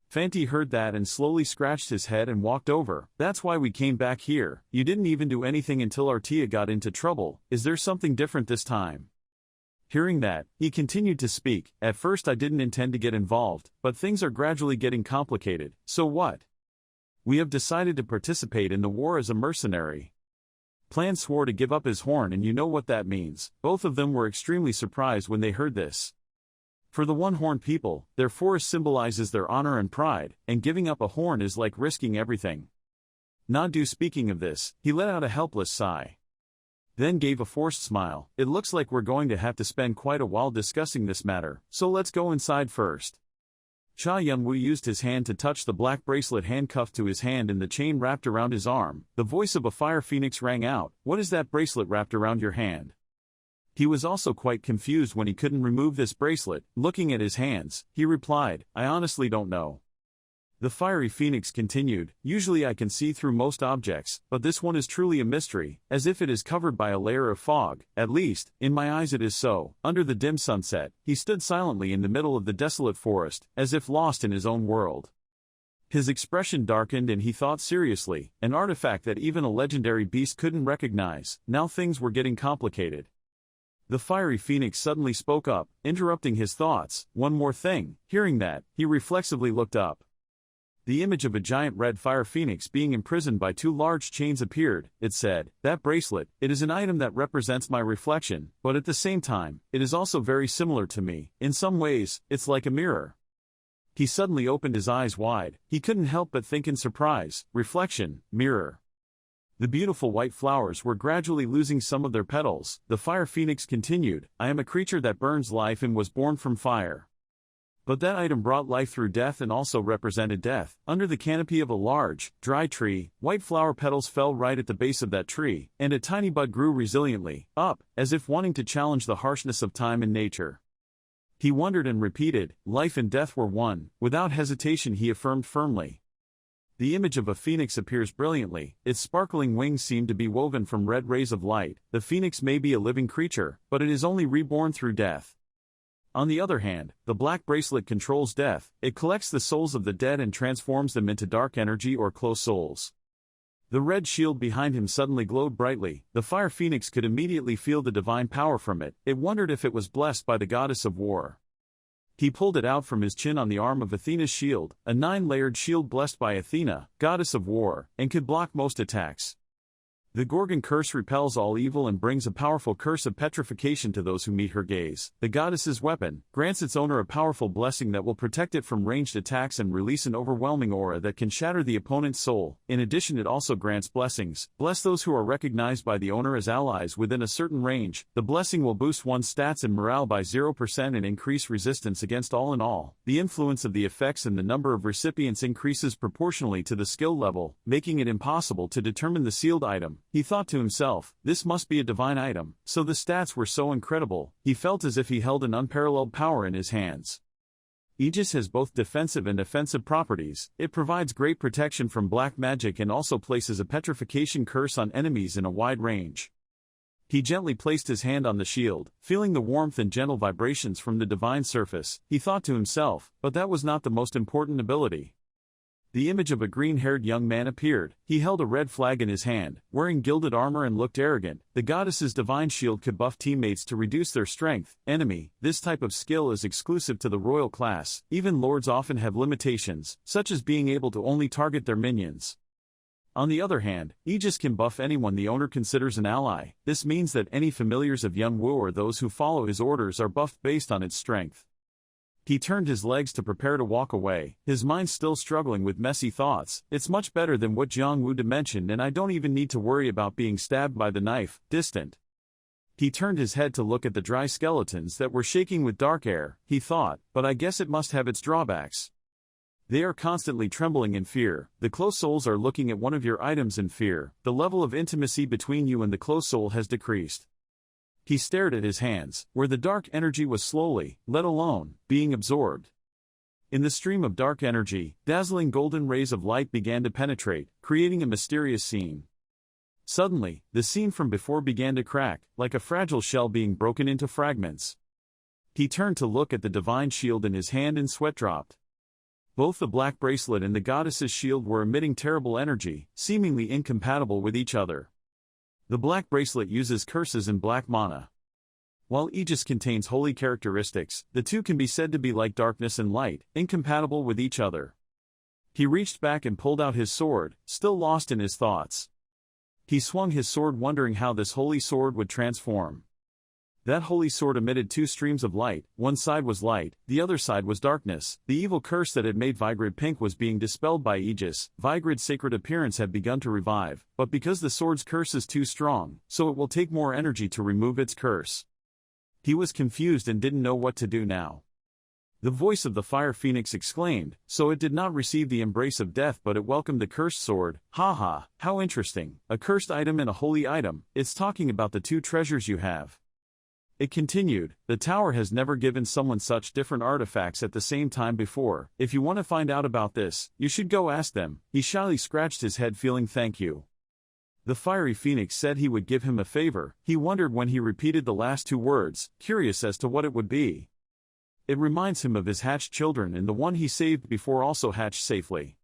Fanti heard that and slowly scratched his head and walked over. That's why we came back here. You didn't even do anything until our Tia got into trouble. Is there something different this time? Hearing that, he continued to speak. At first I didn't intend to get involved, but things are gradually getting complicated. So what? We have decided to participate in the war as a mercenary. Plan swore to give up his horn, and you know what that means. Both of them were extremely surprised when they heard this. For the one-horned people, their forest symbolizes their honor and pride, and giving up a horn is like risking everything. Nadu, speaking of this, he let out a helpless sigh. Then gave a forced smile. It looks like we're going to have to spend quite a while discussing this matter, so let's go inside first. Cha Yunwoo used his hand to touch the black bracelet handcuffed to his hand and the chain wrapped around his arm. The voice of a fire phoenix rang out. What is that bracelet wrapped around your hand? He was also quite confused when he couldn't remove this bracelet. Looking at his hands, he replied, I honestly don't know. The fiery phoenix continued, usually I can see through most objects, but this one is truly a mystery, as if it is covered by a layer of fog. At least, in my eyes it is so. Under the dim sunset, he stood silently in the middle of the desolate forest, as if lost in his own world. His expression darkened and he thought seriously, an artifact that even a legendary beast couldn't recognize. Now things were getting complicated. The fiery phoenix suddenly spoke up, interrupting his thoughts. One more thing. Hearing that, he reflexively looked up. The image of a giant red fire phoenix being imprisoned by two large chains appeared. It said, that bracelet, it is an item that represents my reflection, but at the same time, it is also very similar to me. In some ways, it's like a mirror. He suddenly opened his eyes wide. He couldn't help but think in surprise. Reflection, mirror. The beautiful white flowers were gradually losing some of their petals. The fire phoenix continued, I am a creature that burns life and was born from fire. But that item brought life through death and also represented death. Under the canopy of a large, dry tree, white flower petals fell right at the base of that tree, and a tiny bud grew resiliently, up, as if wanting to challenge the harshness of time and nature. He wondered and repeated, life and death were one. Without hesitation he affirmed firmly. The image of a phoenix appears brilliantly. Its sparkling wings seem to be woven from red rays of light. The phoenix may be a living creature, but it is only reborn through death. On the other hand, the black bracelet controls death. It collects the souls of the dead and transforms them into dark energy or close souls. The red shield behind him suddenly glowed brightly. The fire phoenix could immediately feel the divine power from it. It wondered if it was blessed by the goddess of war. He pulled it out from his chin on the arm of Athena's shield, a 9-layered shield blessed by Athena, goddess of war, and could block most attacks. The Gorgon curse repels all evil and brings a powerful curse of petrification to those who meet her gaze. The goddess's weapon grants its owner a powerful blessing that will protect it from ranged attacks and release an overwhelming aura that can shatter the opponent's soul. In addition, it also grants blessings. Bless those who are recognized by the owner as allies within a certain range. The blessing will boost one's stats and morale by 0% and increase resistance against all in all. The influence of the effects and the number of recipients increases proportionally to the skill level, making it impossible to determine the sealed item. He thought to himself, this must be a divine item, so the stats were so incredible, he felt as if he held an unparalleled power in his hands. Aegis has both defensive and offensive properties. It provides great protection from black magic and also places a petrification curse on enemies in a wide range. He gently placed his hand on the shield, feeling the warmth and gentle vibrations from the divine surface. He thought to himself, but that was not the most important ability. The image of a green-haired young man appeared. He held a red flag in his hand, wearing gilded armor and looked arrogant. The goddess's divine shield could buff teammates to reduce their strength. Enemy, this type of skill is exclusive to the royal class. Even lords often have limitations, such as being able to only target their minions. On the other hand, Aegis can buff anyone the owner considers an ally. This means that any familiars of Young Woo or those who follow his orders are buffed based on its strength. He turned his legs to prepare to walk away, his mind still struggling with messy thoughts. It's much better than what Jiang Wu mentioned, and I don't even need to worry about being stabbed by the knife. Distant. He turned his head to look at the dry skeletons that were shaking with dark air. He thought, but I guess it must have its drawbacks. They are constantly trembling in fear. The close souls are looking at one of your items in fear. The level of intimacy between you and the close soul has decreased. He stared at his hands, where the dark energy was slowly, let alone, being absorbed. In the stream of dark energy, dazzling golden rays of light began to penetrate, creating a mysterious scene. Suddenly, the scene from before began to crack, like a fragile shell being broken into fragments. He turned to look at the divine shield in his hand and sweat dropped. Both the black bracelet and the goddess's shield were emitting terrible energy, seemingly incompatible with each other. The black bracelet uses curses and black mana. While Aegis contains holy characteristics, the two can be said to be like darkness and light, incompatible with each other. He reached back and pulled out his sword, still lost in his thoughts. He swung his sword wondering how this holy sword would transform. That holy sword emitted two streams of light. One side was light, the other side was darkness. The evil curse that had made Vigrid pink was being dispelled by Aegis. Vigrid's sacred appearance had begun to revive, but because the sword's curse is too strong, so it will take more energy to remove its curse. He was confused and didn't know what to do now. The voice of the Fire Phoenix exclaimed, so it did not receive the embrace of death but it welcomed the cursed sword. Haha, how interesting. A cursed item and a holy item. It's talking about the two treasures you have. It continued, the tower has never given someone such different artifacts at the same time before. If you want to find out about this, you should go ask them. He shyly scratched his head feeling thank you. The fiery phoenix said he would give him a favor. He wondered when he repeated the last two words, curious as to what it would be. It reminds him of his hatched children and the one he saved before also hatched safely.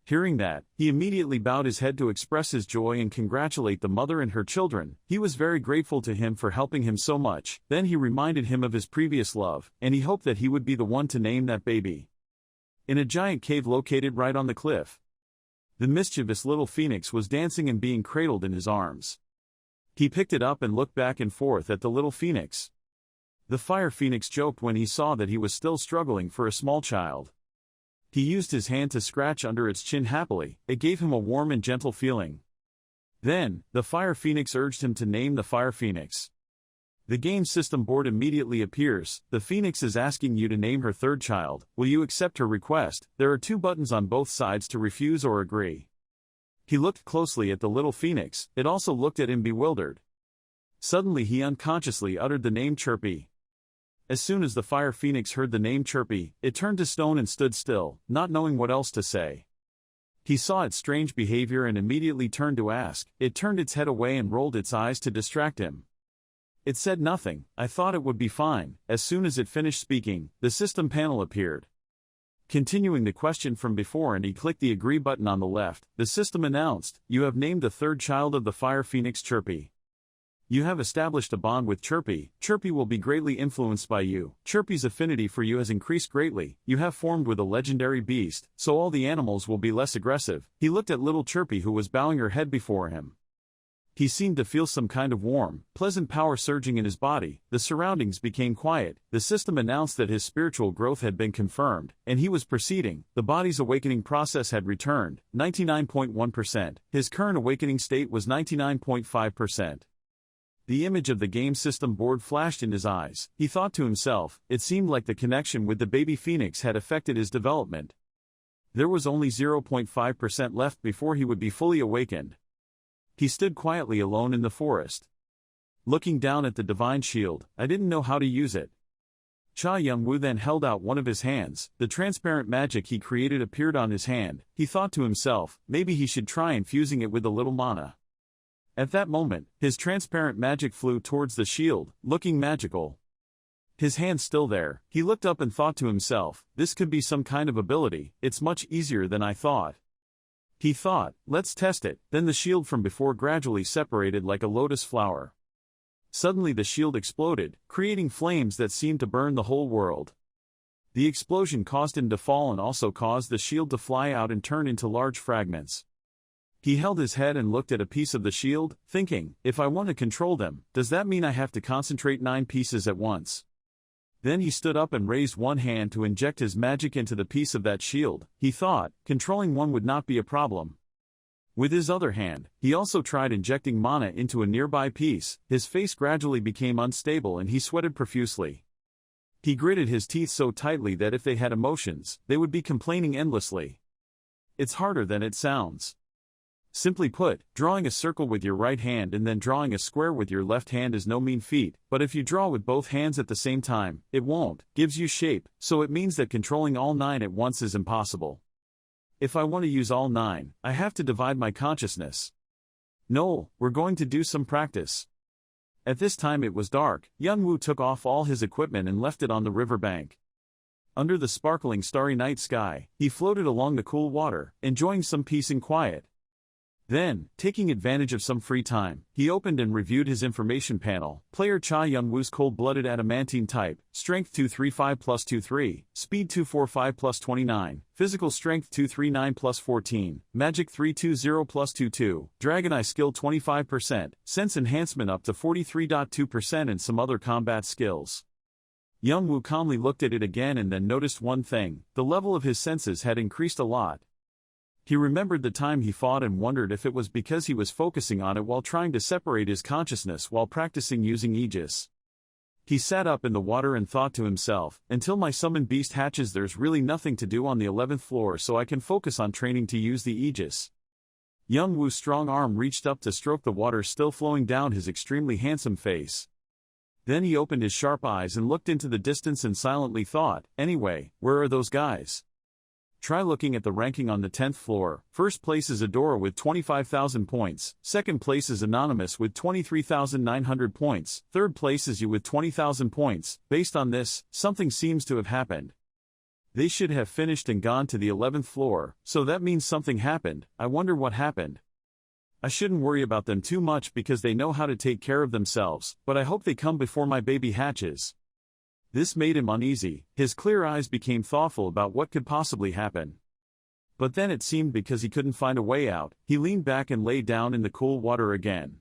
Hearing that, he immediately bowed his head to express his joy and congratulate the mother and her children. He was very grateful to him for helping him so much. Then he reminded him of his previous love, and he hoped that he would be the one to name that baby. In a giant cave located right on the cliff, the mischievous little phoenix was dancing and being cradled in his arms. He picked it up and looked back and forth at the little phoenix. The fire phoenix joked when he saw that he was still struggling for a small child. He used his hand to scratch under its chin happily. It gave him a warm and gentle feeling. Then, the Fire Phoenix urged him to name the Fire Phoenix. The game system board immediately appears. The Phoenix is asking you to name her third child. Will you accept her request? There are two buttons on both sides to refuse or agree. He looked closely at the little Phoenix. It also looked at him bewildered. Suddenly he unconsciously uttered the name Chirpy. As soon as the Fire Phoenix heard the name Chirpy, it turned to stone and stood still, not knowing what else to say. He saw its strange behavior and immediately turned to ask. It turned its head away and rolled its eyes to distract him. It said nothing. I thought it would be fine. As soon as it finished speaking, the system panel appeared. Continuing the question from before, and he clicked the agree button on the left, the system announced, you have named the third child of the Fire Phoenix Chirpy. You have established a bond with Chirpy. Chirpy will be greatly influenced by you. Chirpy's affinity for you has increased greatly. You have formed with a legendary beast, so all the animals will be less aggressive. He looked at little Chirpy who was bowing her head before him. He seemed to feel some kind of warm, pleasant power surging in his body. The surroundings became quiet. The system announced that his spiritual growth had been confirmed, and he was proceeding. The body's awakening process had returned, 99.1%. His current awakening state was 99.5%. The image of the game system board flashed in his eyes. He thought to himself, it seemed like the connection with the baby phoenix had affected his development. There was only 0.5% left before he would be fully awakened. He stood quietly alone in the forest. Looking down at the divine shield, I didn't know how to use it. Cha Young-woo then held out one of his hands. The transparent magic he created appeared on his hand. He thought to himself, maybe he should try infusing it with a little mana. At that moment, his transparent magic flew towards the shield, looking magical. His hand still there, he looked up and thought to himself, this could be some kind of ability, it's much easier than I thought. He thought, let's test it. Then the shield from before gradually separated like a lotus flower. Suddenly the shield exploded, creating flames that seemed to burn the whole world. The explosion caused him to fall and also caused the shield to fly out and turn into large fragments. He held his head and looked at a piece of the shield, thinking, if I want to control them, does that mean I have to concentrate 9 pieces at once? Then he stood up and raised one hand to inject his magic into the piece of that shield. He thought, controlling one would not be a problem. With his other hand, he also tried injecting mana into a nearby piece. His face gradually became unstable and he sweated profusely. He gritted his teeth so tightly that if they had emotions, they would be complaining endlessly. It's harder than it sounds. Simply put, drawing a circle with your right hand and then drawing a square with your left hand is no mean feat, but if you draw with both hands at the same time, it won't, gives you shape, so it means that controlling all 9 at once is impossible. If I want to use all 9, I have to divide my consciousness. No, we're going to do some practice. At this time it was dark. Young-woo took off all his equipment and left it on the riverbank. Under the sparkling starry night sky, he floated along the cool water, enjoying some peace and quiet. Then, taking advantage of some free time, he opened and reviewed his information panel. Player Cha Young-woo's cold-blooded adamantine type, strength 235 plus 23, speed 245 plus 29, physical strength 239 plus 14, magic 320 plus 22, dragon eye skill 25%, sense enhancement up to 43.2% and some other combat skills. Young-woo calmly looked at it again and then noticed one thing, the level of his senses had increased a lot. He remembered the time he fought and wondered if it was because he was focusing on it while trying to separate his consciousness while practicing using Aegis. He sat up in the water and thought to himself, until my summoned beast hatches there's really nothing to do on the 11th floor so I can focus on training to use the Aegis. Young-woo's strong arm reached up to stroke the water still flowing down his extremely handsome face. Then he opened his sharp eyes and looked into the distance and silently thought, anyway, where are those guys? Try looking at the ranking on the 10th floor. First place is Adora with 25,000 points, second place is Anonymous with 23,900 points, third place is you with 20,000 points. Based on this, something seems to have happened. They should have finished and gone to the 11th floor, so that means something happened. I wonder what happened. I shouldn't worry about them too much because they know how to take care of themselves, but I hope they come before my baby hatches. This made him uneasy. His clear eyes became thoughtful about what could possibly happen. But then it seemed because he couldn't find a way out, he leaned back and lay down in the cool water again.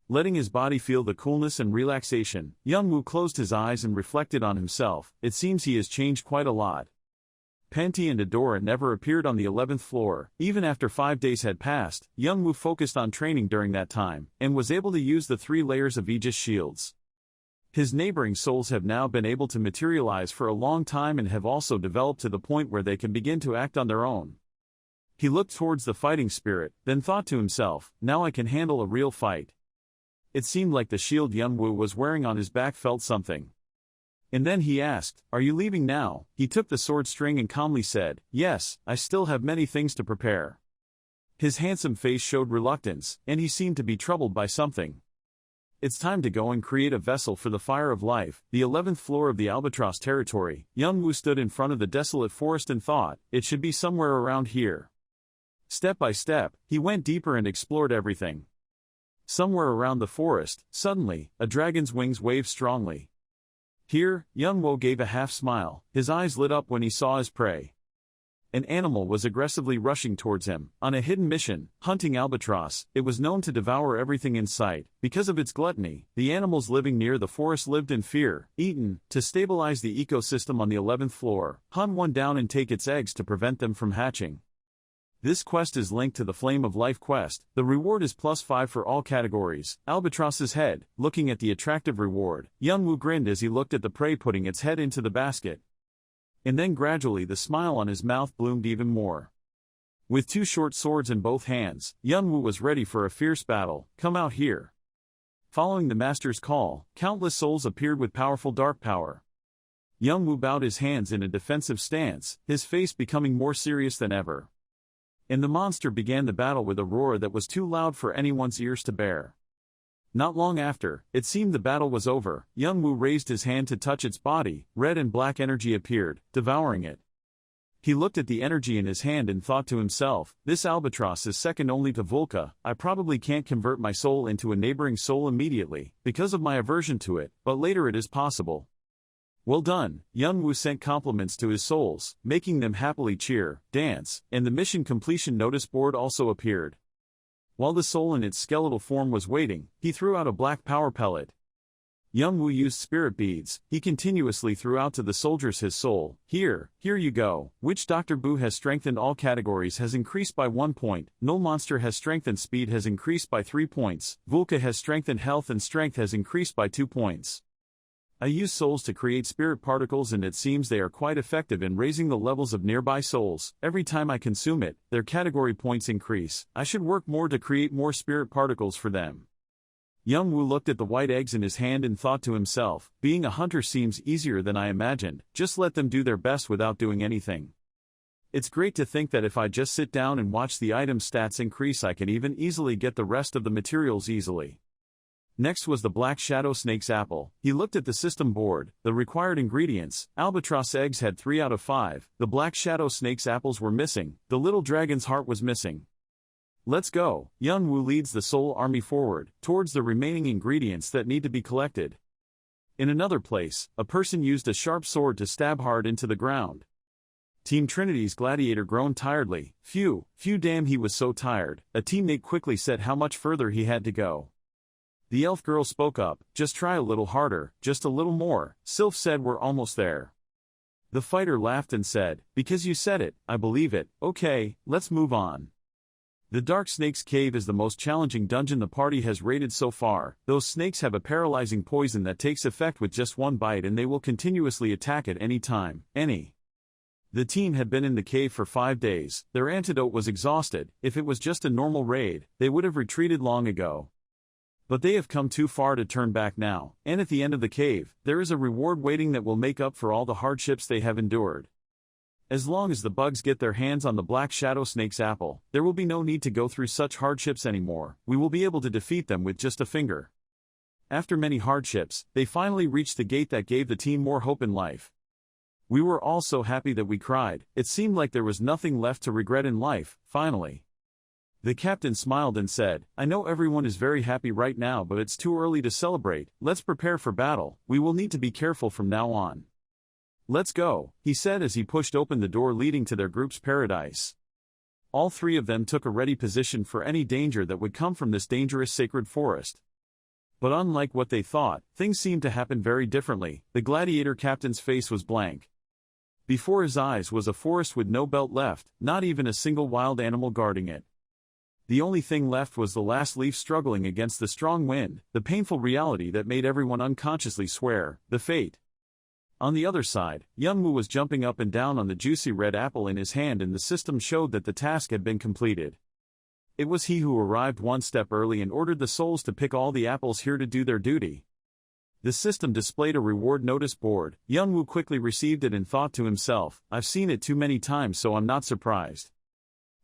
Letting his body feel the coolness and relaxation, Young-woo closed his eyes and reflected on himself. It seems he has changed quite a lot. Panty and Adora never appeared on the 11th floor. Even after 5 days had passed, Young-woo focused on training during that time, and was able to use the 3 layers of Aegis shields. His neighboring souls have now been able to materialize for a long time and have also developed to the point where they can begin to act on their own. He looked towards the fighting spirit, then thought to himself, now I can handle a real fight. It seemed like the shield Young-woo was wearing on his back felt something. And then he asked, are you leaving now? He took the sword string and calmly said, yes, I still have many things to prepare. His handsome face showed reluctance, and he seemed to be troubled by something. It's time to go and create a vessel for the fire of life. The 11th floor of the Albatross territory. Young-woo stood in front of the desolate forest and thought, it should be somewhere around here. Step by step, he went deeper and explored everything. Somewhere around the forest, suddenly, a dragon's wings waved strongly. Here, Young-woo gave a half smile. His eyes lit up when he saw his prey. an animal was aggressively rushing towards him, on a hidden mission, hunting albatross. It was known to devour everything in sight. Because of its gluttony, the animals living near the forest lived in fear, eaten. To stabilize the ecosystem on the 11th floor, hunt one down and take its eggs to prevent them from hatching. This quest is linked to the Flame of Life quest. The reward is +5 for all categories. Albatross's head. Looking at the attractive reward, Young-woo grinned as he looked at the prey putting its head into the basket. And then gradually the smile on his mouth bloomed even more. With 2 short swords in both hands, Young-woo was ready for a fierce battle. Come out here. Following the master's call, countless souls appeared with powerful dark power. Young-woo bowed his hands in a defensive stance, his face becoming more serious than ever. And the monster began the battle with a roar that was too loud for anyone's ears to bear. Not long after, it seemed the battle was over. Young-woo raised his hand to touch its body. Red and black energy appeared, devouring it. He looked at the energy in his hand and thought to himself, this albatross is second only to Volca. I probably can't convert my soul into a neighboring soul immediately, because of my aversion to it, but later it is possible. Well done. Young-woo sent compliments to his souls, making them happily cheer, dance, and the mission completion notice board also appeared. While the soul in its skeletal form was waiting, he threw out a black power pellet. Young-woo used spirit beads. He continuously threw out to the soldiers his soul. Here you go. Which Dr. Boo has strengthened all categories has increased by 1 point. Null Monster has strengthened speed has increased by 3 points. Volca has strengthened health and strength has increased by 2 points. I use souls to create spirit particles and it seems they are quite effective in raising the levels of nearby souls. Every time I consume it, their category points increase. I should work more to create more spirit particles for them. Young-woo looked at the white eggs in his hand and thought to himself, being a hunter seems easier than I imagined, just let them do their best without doing anything. It's great to think that if I just sit down and watch the item stats increase I can even easily get the rest of the materials easily. Next was the Black Shadow Snake's apple. He looked at the system board, the required ingredients. Albatross eggs had 3 out of 5, the Black Shadow Snake's apples were missing, the little dragon's heart was missing. Let's go. Young-woo leads the soul army forward, towards the remaining ingredients that need to be collected. In another place, a person used a sharp sword to stab hard into the ground. Team Trinity's gladiator groaned tiredly. Phew, damn he was so tired. A teammate quickly said how much further he had to go. The elf girl spoke up, just try a little harder, just a little more. Sylph said we're almost there. The fighter laughed and said, because you said it, I believe it. Okay, let's move on. The Dark Snake's Cave is the most challenging dungeon the party has raided so far. Those snakes have a paralyzing poison that takes effect with just 1 bite and they will continuously attack at any time. The team had been in the cave for 5 days, their antidote was exhausted. If it was just a normal raid, they would have retreated long ago. But they have come too far to turn back now, and at the end of the cave, there is a reward waiting that will make up for all the hardships they have endured. As long as the bugs get their hands on the Black Shadow Snake's apple, there will be no need to go through such hardships anymore. We will be able to defeat them with just a finger. After many hardships, they finally reached the gate that gave the team more hope in life. We were all so happy that we cried. It seemed like there was nothing left to regret in life, finally. The captain smiled and said, I know everyone is very happy right now but it's too early to celebrate. Let's prepare for battle. We will need to be careful from now on. Let's go, he said as he pushed open the door leading to their group's paradise. All 3 of them took a ready position for any danger that would come from this dangerous sacred forest. But unlike what they thought, things seemed to happen very differently. The gladiator captain's face was blank. Before his eyes was a forest with no belt left, not even a single wild animal guarding it. The only thing left was the last leaf struggling against the strong wind, the painful reality that made everyone unconsciously swear, the fate. On the other side, Young-woo was jumping up and down on the juicy red apple in his hand and the system showed that the task had been completed. It was he who arrived 1 step early and ordered the souls to pick all the apples here to do their duty. The system displayed a reward notice board. Young-woo quickly received it and thought to himself, I've seen it too many times so I'm not surprised.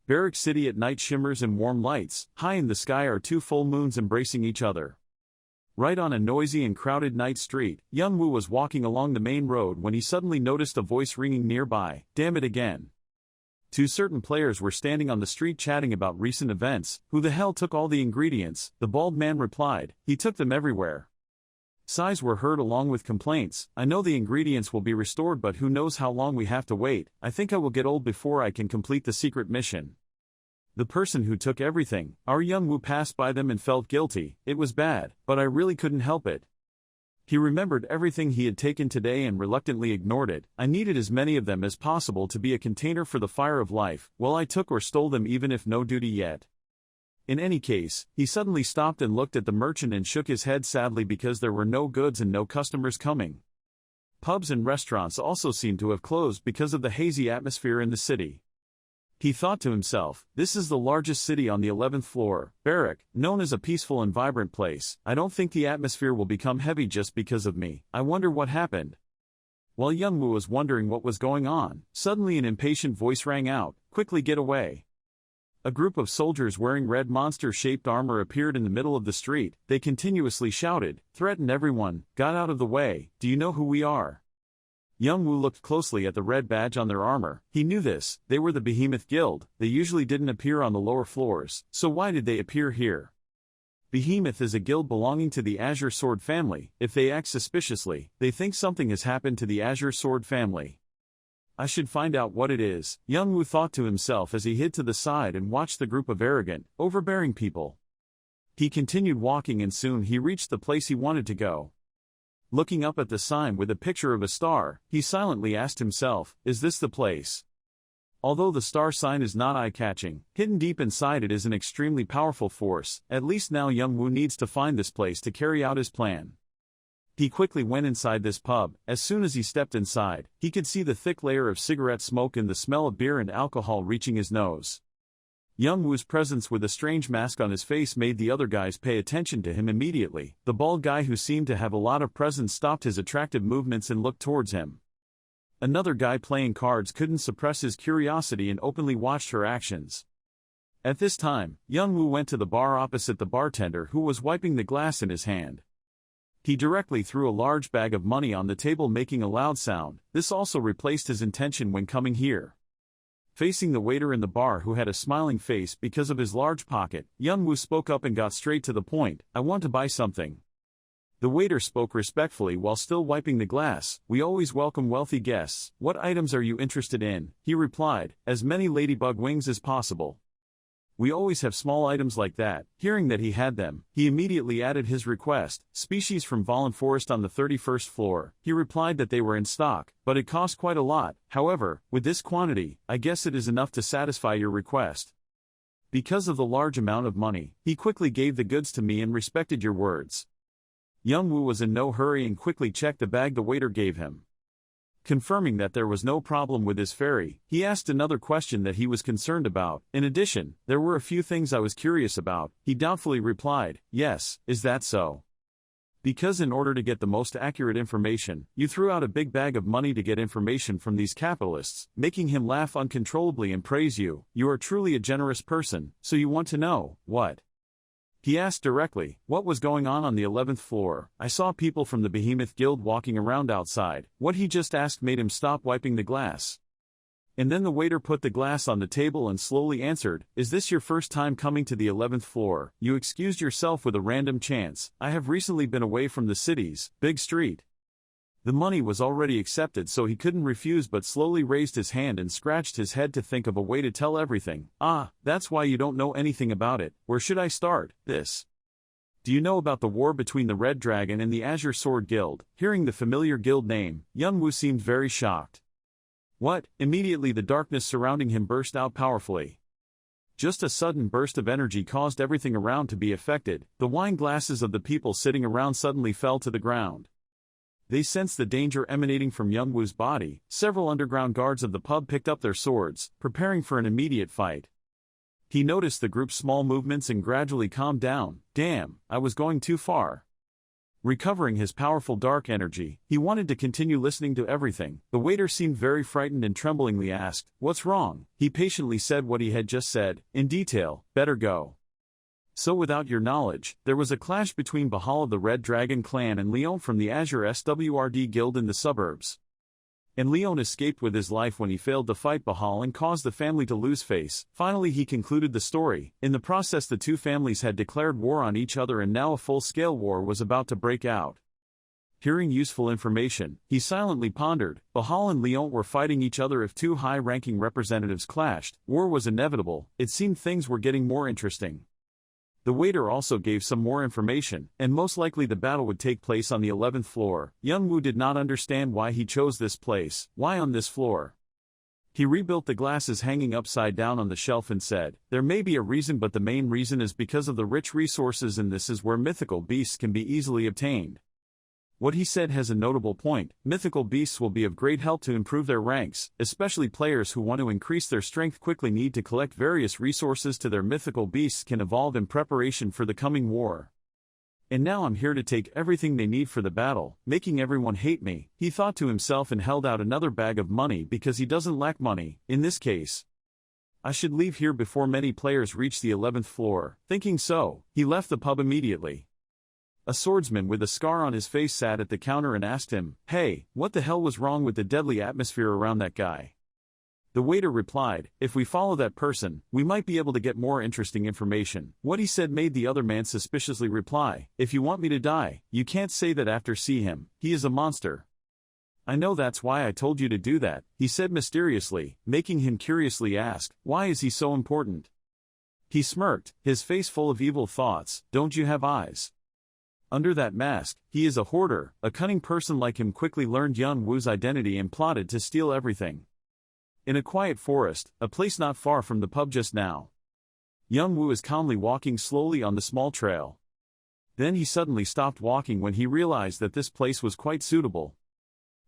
Barrack City at night shimmers in warm lights. High in the sky are 2 full moons embracing each other. Right on a noisy and crowded night street, Young-woo was walking along the main road when he suddenly noticed a voice ringing nearby. Damn it again. 2 certain players were standing on the street chatting about recent events. Who the hell took all the ingredients? The bald man replied, he took them everywhere. Sighs were heard along with complaints. I know the ingredients will be restored, but who knows how long we have to wait. I think I will get old before I can complete the secret mission. The person who took everything, our young Wu, passed by them and felt guilty. It was bad, but I really couldn't help it. He remembered everything he had taken today and reluctantly ignored it. I needed as many of them as possible to be a container for the fire of life. Well, I took or stole them even if no duty yet. In any case, he suddenly stopped and looked at the merchant and shook his head sadly because there were no goods and no customers coming. Pubs and restaurants also seemed to have closed because of the hazy atmosphere in the city. He thought to himself, this is the largest city on the 11th floor, Barrack, known as a peaceful and vibrant place. I don't think the atmosphere will become heavy just because of me. I wonder what happened. While Young Wu was wondering what was going on, suddenly an impatient voice rang out, quickly get away. A group of soldiers wearing red monster-shaped armor appeared in the middle of the street. They continuously shouted, threatened everyone, got out of the way, do you know who we are? Young Wu looked closely at the red badge on their armor. He knew this, they were the Behemoth Guild. They usually didn't appear on the lower floors, so why did they appear here? Behemoth is a guild belonging to the Azure Sword family. If they act suspiciously, they think something has happened to the Azure Sword family. I should find out what it is, Young Wu thought to himself as he hid to the side and watched the group of arrogant, overbearing people. He continued walking and soon he reached the place he wanted to go. Looking up at the sign with a picture of a star, he silently asked himself, is this the place? Although the star sign is not eye-catching, hidden deep inside it is an extremely powerful force. At least now Young Wu needs to find this place to carry out his plan. He quickly went inside this pub. As soon as he stepped inside, he could see the thick layer of cigarette smoke and the smell of beer and alcohol reaching his nose. Young Wu's presence with a strange mask on his face made the other guys pay attention to him immediately. The bald guy who seemed to have a lot of presence stopped his attractive movements and looked towards him. Another guy playing cards couldn't suppress his curiosity and openly watched her actions. At this time, Young Wu went to the bar opposite the bartender who was wiping the glass in his hand. He directly threw a large bag of money on the table, making a loud sound. This also replaced his intention when coming here. Facing the waiter in the bar who had a smiling face because of his large pocket, Young Wu spoke up and got straight to the point. I want to buy something. The waiter spoke respectfully while still wiping the glass. We always welcome wealthy guests. What items are you interested in? He replied, as many ladybug wings as possible. We always have small items like that. Hearing that he had them, he immediately added his request, species from Fallen Forest on the 31st floor. He replied that they were in stock, but it cost quite a lot. However, with this quantity, I guess it is enough to satisfy your request. Because of the large amount of money, he quickly gave the goods to me and respected your words. Young Wu was in no hurry and quickly checked the bag the waiter gave him. Confirming that there was no problem with his ferry, he asked another question that he was concerned about. In addition, there were a few things I was curious about. He doubtfully replied, yes, is that so? Because in order to get the most accurate information, you threw out a big bag of money to get information from these capitalists, making him laugh uncontrollably and praise you. You are truly a generous person, so you want to know, what? He asked directly, what was going on the 11th floor? I saw people from the Behemoth Guild walking around outside. What he just asked made him stop wiping the glass. And then the waiter put the glass on the table and slowly answered, is this your first time coming to the 11th floor? You excused yourself with a random chance. I have recently been away from the city's big street. The money was already accepted, so he couldn't refuse, but slowly raised his hand and scratched his head to think of a way to tell everything. Ah, that's why you don't know anything about it. Where should I start? This. Do you know about the war between the Red Dragon and the Azure Sword Guild? Hearing the familiar guild name, Young Wu seemed very shocked. What? Immediately the darkness surrounding him burst out powerfully. Just a sudden burst of energy caused everything around to be affected. The wine glasses of the people sitting around suddenly fell to the ground. They sensed the danger emanating from Young Wu's body. Several underground guards of the pub picked up their swords, preparing for an immediate fight. He noticed the group's small movements and gradually calmed down. Damn, I was going too far. Recovering his powerful dark energy, he wanted to continue listening to everything. The waiter seemed very frightened and tremblingly asked, what's wrong? He patiently said what he had just said, in detail, better go. So without your knowledge, there was a clash between Bahal of the Red Dragon clan and Leon from the Azure SWRD Guild in the suburbs. And Leon escaped with his life when he failed to fight Bahal and caused the family to lose face. Finally he concluded the story. In the process the two families had declared war on each other and now a full-scale war was about to break out. Hearing useful information, he silently pondered. Bahal and Leon were fighting each other. If two high-ranking representatives clashed, war was inevitable. It seemed things were getting more interesting. The waiter also gave some more information, and most likely the battle would take place on the 11th floor. Young-woo did not understand why he chose this place. Why on this floor? He rebuilt the glasses hanging upside down on the shelf and said, "There may be a reason, but the main reason is because of the rich resources, and this is where mythical beasts can be easily obtained." What he said has a notable point. Mythical beasts will be of great help to improve their ranks, especially players who want to increase their strength quickly need to collect various resources to their mythical beasts can evolve in preparation for the coming war. And now I'm here to take everything they need for the battle, making everyone hate me, he thought to himself and held out another bag of money because he doesn't lack money, in this case. I should leave here before many players reach the 11th floor. Thinking so, he left the pub immediately. A swordsman with a scar on his face sat at the counter and asked him, "Hey, what the hell was wrong with the deadly atmosphere around that guy?" The waiter replied, "If we follow that person, we might be able to get more interesting information." What he said made the other man suspiciously reply, "If you want me to die, you can't say that after see him, he is a monster." "I know, that's why I told you to do that," he said mysteriously, making him curiously ask, "Why is he so important?" He smirked, his face full of evil thoughts. "Don't you have eyes? Under that mask, he is a hoarder." A cunning person like him quickly learned Young-woo's identity and plotted to steal everything. In a quiet forest, a place not far from the pub just now. Young-woo is calmly walking slowly on the small trail. Then he suddenly stopped walking when he realized that this place was quite suitable.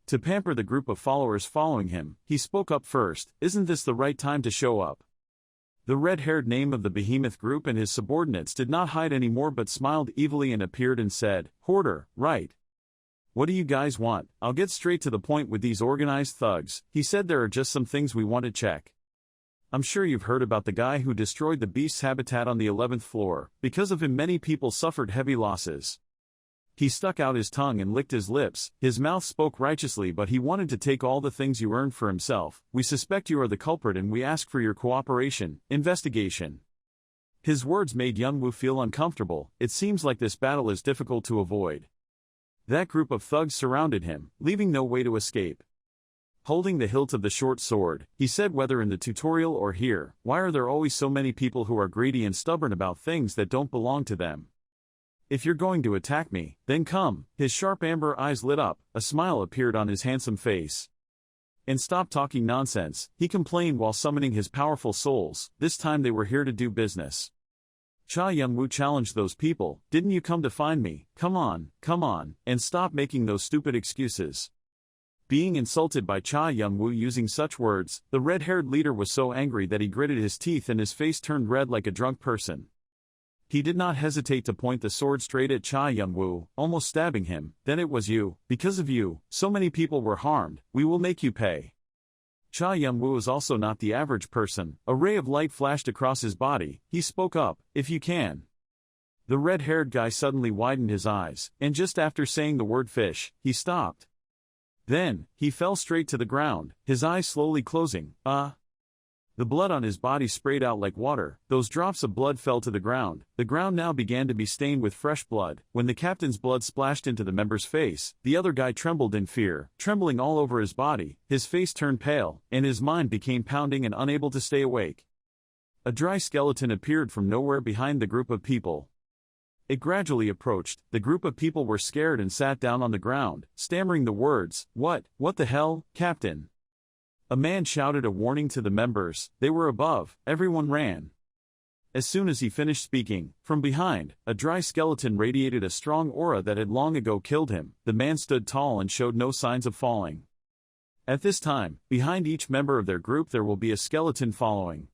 To pamper the group of followers following him, he spoke up first, "Isn't this the right time to show up?" The red-haired name of the behemoth group and his subordinates did not hide anymore but smiled evilly and appeared and said, "Hoarder, right. What do you guys want? I'll get straight to the point with these organized thugs," he said. "There are just some things we want to check. I'm sure you've heard about the guy who destroyed the beast's habitat on the 11th floor. Because of him many people suffered heavy losses." He stuck out his tongue and licked his lips. His mouth spoke righteously, but he wanted to take all the things you earned for himself. "We suspect you are the culprit and we ask for your cooperation." Investigation. His words made Young-woo feel uncomfortable. It seems like this battle is difficult to avoid. That group of thugs surrounded him, leaving no way to escape. Holding the hilt of the short sword, he said, "Whether in the tutorial or here, why are there always so many people who are greedy and stubborn about things that don't belong to them? If you're going to attack me, then come." His sharp amber eyes lit up, a smile appeared on his handsome face. "And stop talking nonsense," he complained while summoning his powerful souls. This time they were here to do business. Cha Young-woo challenged those people, "Didn't you come to find me? Come on, and stop making those stupid excuses." Being insulted by Cha Young-woo using such words, the red-haired leader was so angry that he gritted his teeth and his face turned red like a drunk person. He did not hesitate to point the sword straight at Cha Young-woo, almost stabbing him. "Then it was you. Because of you, so many people were harmed. We will make you pay." Cha Young-woo is also not the average person. A ray of light flashed across his body. He spoke up, "If you can." The red-haired guy suddenly widened his eyes, and just after saying the word fish, he stopped. Then, he fell straight to the ground, his eyes slowly closing. The blood on his body sprayed out like water. Those drops of blood fell to the ground. The ground now began to be stained with fresh blood. When the captain's blood splashed into the member's face, the other guy trembled in fear, trembling all over his body. His face turned pale, and his mind became pounding and unable to stay awake. A dry skeleton appeared from nowhere behind the group of people. It gradually approached. The group of people were scared and sat down on the ground, stammering the words, What the hell, Captain?" A man shouted a warning to the members. They were above. Everyone ran. As soon as he finished speaking, from behind, a dry skeleton radiated a strong aura that had long ago killed him. The man stood tall and showed no signs of falling. At this time, behind each member of their group there will be a skeleton following.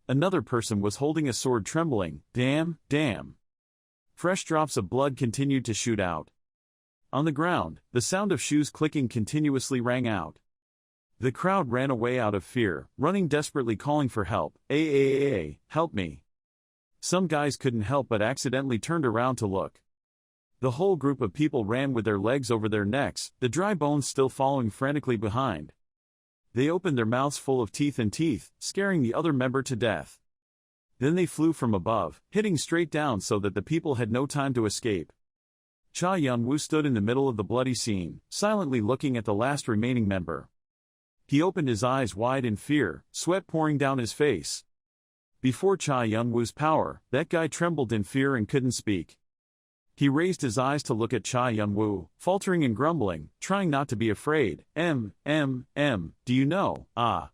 Another person was holding a sword, trembling. Damn. Fresh drops of blood continued to shoot out. On the ground, the sound of shoes clicking continuously rang out. The crowd ran away out of fear, running desperately, calling for help. Help me. Some guys couldn't help but accidentally turned around to look. The whole group of people ran with their legs over their necks, the dry bones still following frantically behind. They opened their mouths full of teeth, scaring the other member to death. Then they flew from above, hitting straight down so that the people had no time to escape. Cha Yun-woo stood in the middle of the bloody scene, silently looking at the last remaining member. He opened his eyes wide in fear, sweat pouring down his face. Before Cha Yun-woo's power, that guy trembled in fear and couldn't speak. He raised his eyes to look at Cha Yun-woo, faltering and grumbling, trying not to be afraid. Do you know,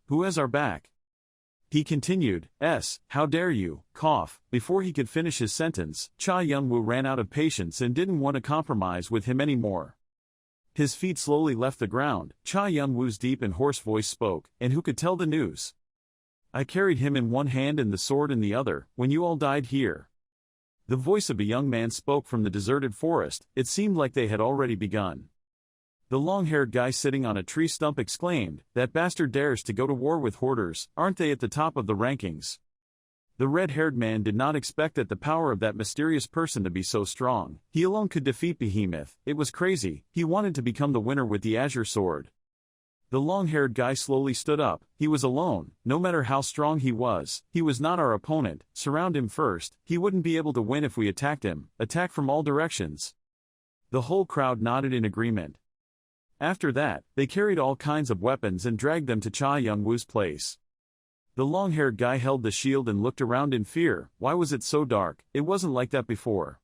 who has our back? He continued, how dare you, cough. Before he could finish his sentence, Cha Yun-woo ran out of patience and didn't want to compromise with him anymore. His feet slowly left the ground. Cha Yun-woo's deep and hoarse voice spoke, and who could tell the news? I carried him in one hand and the sword in the other, when you all died here. The voice of a young man spoke from the deserted forest. It seemed like they had already begun. The long-haired guy sitting on a tree stump exclaimed, that bastard dares to go to war with hoarders, aren't they at the top of the rankings? The red-haired man did not expect that the power of that mysterious person to be so strong. He alone could defeat Behemoth. It was crazy. He wanted to become the winner with the azure sword. The long-haired guy slowly stood up. He was alone. No matter how strong he was not our opponent. Surround him first. He wouldn't be able to win if we attacked him. Attack from all directions. The whole crowd nodded in agreement. After that, they carried all kinds of weapons and dragged them to Cha Yun-woo's place. The long-haired guy held the shield and looked around in fear. Why was it so dark? It wasn't like that before.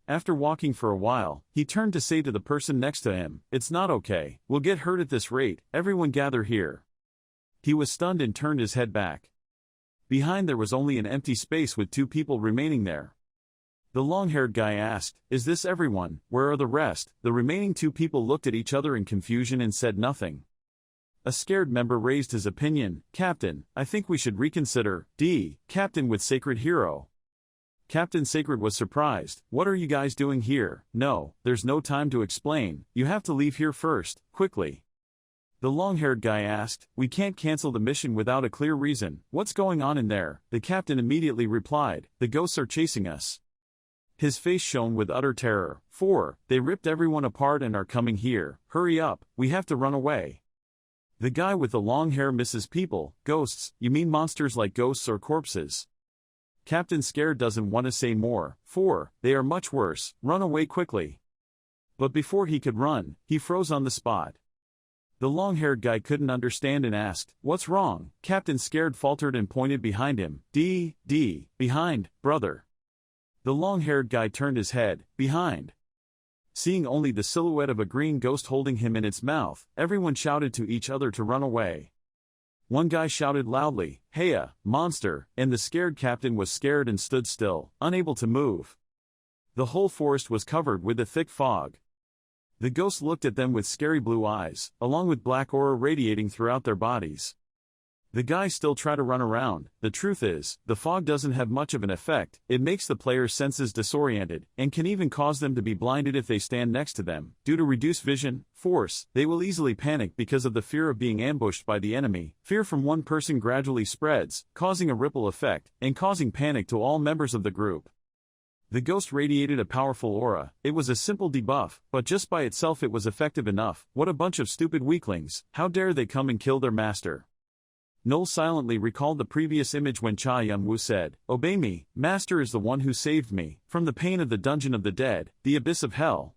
After walking for a while, he turned to say to the person next to him, it's not okay, we'll get hurt at this rate, everyone gather here. He was stunned and turned his head back. Behind there was only an empty space with 2 people remaining there. The long-haired guy asked, is this everyone? Where are the rest? The remaining 2 people looked at each other in confusion and said nothing. A scared member raised his opinion, Captain, I think we should reconsider. Captain with Sacred Hero. Captain Sacred was surprised. What are you guys doing here? No, there's no time to explain, you have to leave here first, quickly. The long-haired guy asked, we can't cancel the mission without a clear reason. What's going on in there? The captain immediately replied, the ghosts are chasing us. His face shone with utter terror. They ripped everyone apart and are coming here. Hurry up, we have to run away. The guy with the long hair misses people. Ghosts, you mean monsters like ghosts or corpses? Captain Scared doesn't want to say more. They are much worse, run away quickly. But before he could run, he froze on the spot. The long-haired guy couldn't understand and asked, what's wrong? Captain Scared faltered and pointed behind him. Behind, brother. The long-haired guy turned his head, behind. Seeing only the silhouette of a green ghost holding him in its mouth, everyone shouted to each other to run away. One guy shouted loudly, Heya, monster, and the scared captain was scared and stood still, unable to move. The whole forest was covered with a thick fog. The ghosts looked at them with scary blue eyes, along with black aura radiating throughout their bodies. The guys still try to run around. The truth is, the fog doesn't have much of an effect. It makes the player's senses disoriented, and can even cause them to be blinded if they stand next to them. Due to reduced vision, force, they will easily panic because of the fear of being ambushed by the enemy. Fear from one person gradually spreads, causing a ripple effect, and causing panic to all members of the group. The ghost radiated a powerful aura. It was a simple debuff, but just by itself it was effective enough. What a bunch of stupid weaklings. How dare they come and kill their master? Noel silently recalled the previous image when Cha Yun-woo said, obey me, master is the one who saved me, from the pain of the dungeon of the dead, the abyss of hell.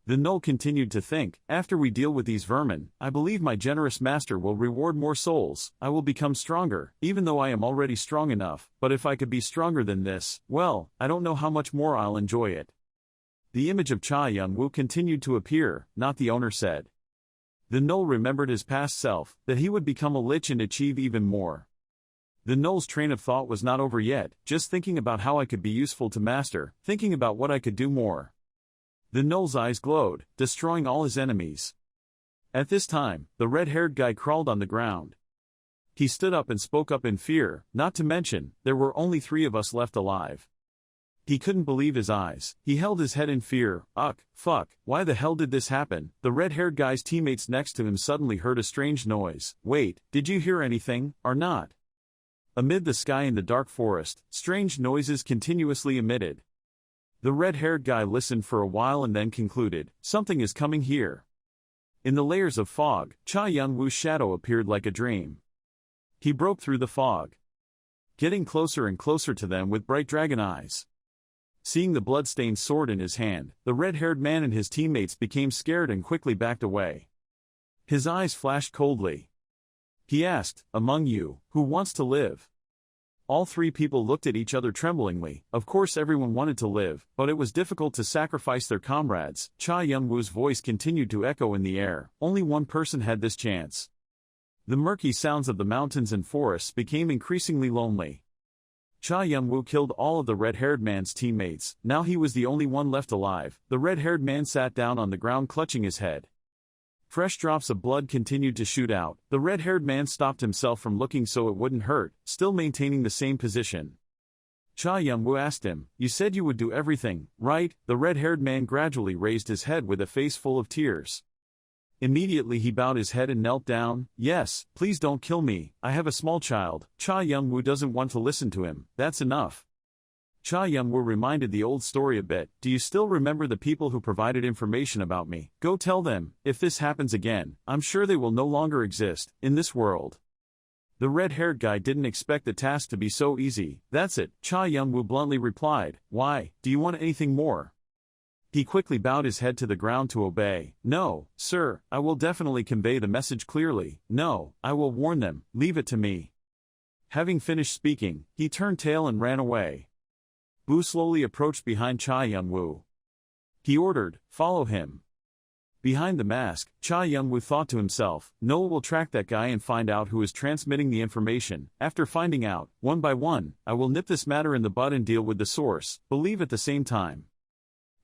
Then Noel continued to think, after we deal with these vermin, I believe my generous master will reward more souls. I will become stronger, even though I am already strong enough, but if I could be stronger than this, well, I don't know how much more I'll enjoy it. The image of Cha Yun-woo continued to appear, not the owner said. The Noel remembered his past self, that he would become a lich and achieve even more. The Noel's train of thought was not over yet, just thinking about how I could be useful to master, thinking about what I could do more. The Noel's eyes glowed, destroying all his enemies. At this time, the red-haired guy crawled on the ground. He stood up and spoke up in fear, not to mention, there were only 3 of us left alive. He couldn't believe his eyes. He held his head in fear. Fuck, why the hell did this happen? The red-haired guy's teammates next to him suddenly heard a strange noise. Wait, did you hear anything, or not? Amid the sky in the dark forest, strange noises continuously emitted. The red-haired guy listened for a while and then concluded, something is coming here. In the layers of fog, Cha Yun-woo's shadow appeared like a dream. He broke through the fog, getting closer and closer to them with bright dragon eyes. Seeing the blood-stained sword in his hand, the red-haired man and his teammates became scared and quickly backed away. His eyes flashed coldly. He asked, "Among you, who wants to live?" All three people looked at each other tremblingly. Of course everyone wanted to live, but it was difficult to sacrifice their comrades. Cha Young-woo's voice continued to echo in the air. Only one person had this chance. The murky sounds of the mountains and forests became increasingly lonely. Cha Young-woo killed all of the red-haired man's teammates. Now he was the only one left alive. The red-haired man sat down on the ground clutching his head. Fresh drops of blood continued to shoot out. The red-haired man stopped himself from looking so it wouldn't hurt, still maintaining the same position. Cha Young-woo asked him, "You said you would do everything, right?" The red-haired man gradually raised his head with a face full of tears. Immediately he bowed his head and knelt down. "Yes, please don't kill me, I have a small child." Cha Young-woo doesn't want to listen to him. "That's enough." Cha Young-woo reminded the old story a bit. "Do you still remember the people who provided information about me? Go tell them, if this happens again, I'm sure they will no longer exist in this world." The red-haired guy didn't expect the task to be so easy. "That's it," Cha Young-woo bluntly replied. "Why, do you want anything more?" He quickly bowed his head to the ground to obey. "No, sir, I will definitely convey the message clearly. No, I will warn them, leave it to me." Having finished speaking, he turned tail and ran away. Boo slowly approached behind Cha Young-woo. He ordered, "Follow him." Behind the mask, Cha Young-woo thought to himself, "Noel will track that guy and find out who is transmitting the information. After finding out, one by one, I will nip this matter in the bud and deal with the source, believe at the same time."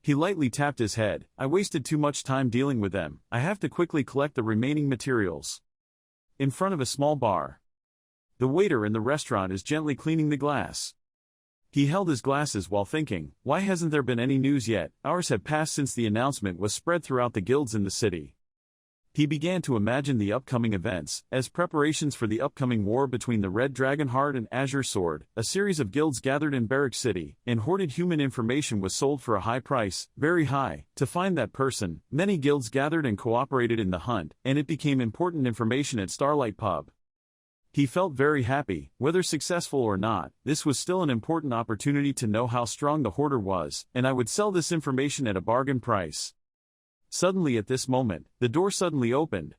He lightly tapped his head. "I wasted too much time dealing with them. I have to quickly collect the remaining materials." In front of a small bar. The waiter in the restaurant is gently cleaning the glass. He held his glasses while thinking, "Why hasn't there been any news yet?" Hours had passed since the announcement was spread throughout the guilds in the city. He began to imagine the upcoming events, as preparations for the upcoming war between the Red Dragon Heart and Azure Sword. A series of guilds gathered in Barrack City, and hoarded human information was sold for a high price, very high. To find that person, many guilds gathered and cooperated in the hunt, and it became important information at Starlight Pub. He felt very happy. Whether successful or not, this was still an important opportunity to know how strong the hoarder was, and I would sell this information at a bargain price. Suddenly at this moment, the door suddenly opened.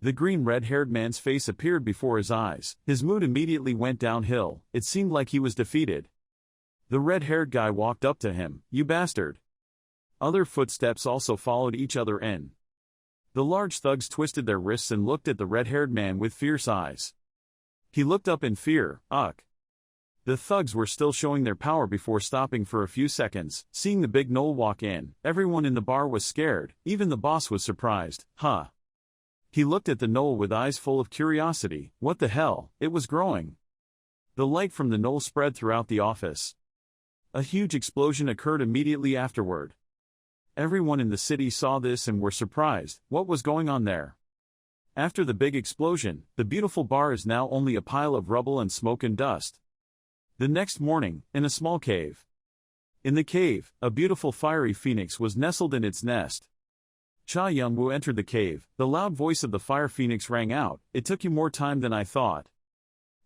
The green red-haired man's face appeared before his eyes. His mood immediately went downhill. It seemed like he was defeated. The red-haired guy walked up to him. "You bastard." Other footsteps also followed each other in. The large thugs twisted their wrists and looked at the red-haired man with fierce eyes. He looked up in fear. "Ugh." The thugs were still showing their power before stopping for a few seconds. Seeing the big Noel walk in, everyone in the bar was scared, even the boss was surprised. "Huh." He looked at the Noel with eyes full of curiosity. What the hell, it was growing. The light from the Noel spread throughout the office. A huge explosion occurred immediately afterward. Everyone in the city saw this and were surprised. What was going on there? After the big explosion, the beautiful bar is now only a pile of rubble and smoke and dust. The next morning, in a small cave. In the cave, a beautiful fiery phoenix was nestled in its nest. Cha Young-woo entered the cave. The loud voice of the fire phoenix rang out. "It took you more time than I thought."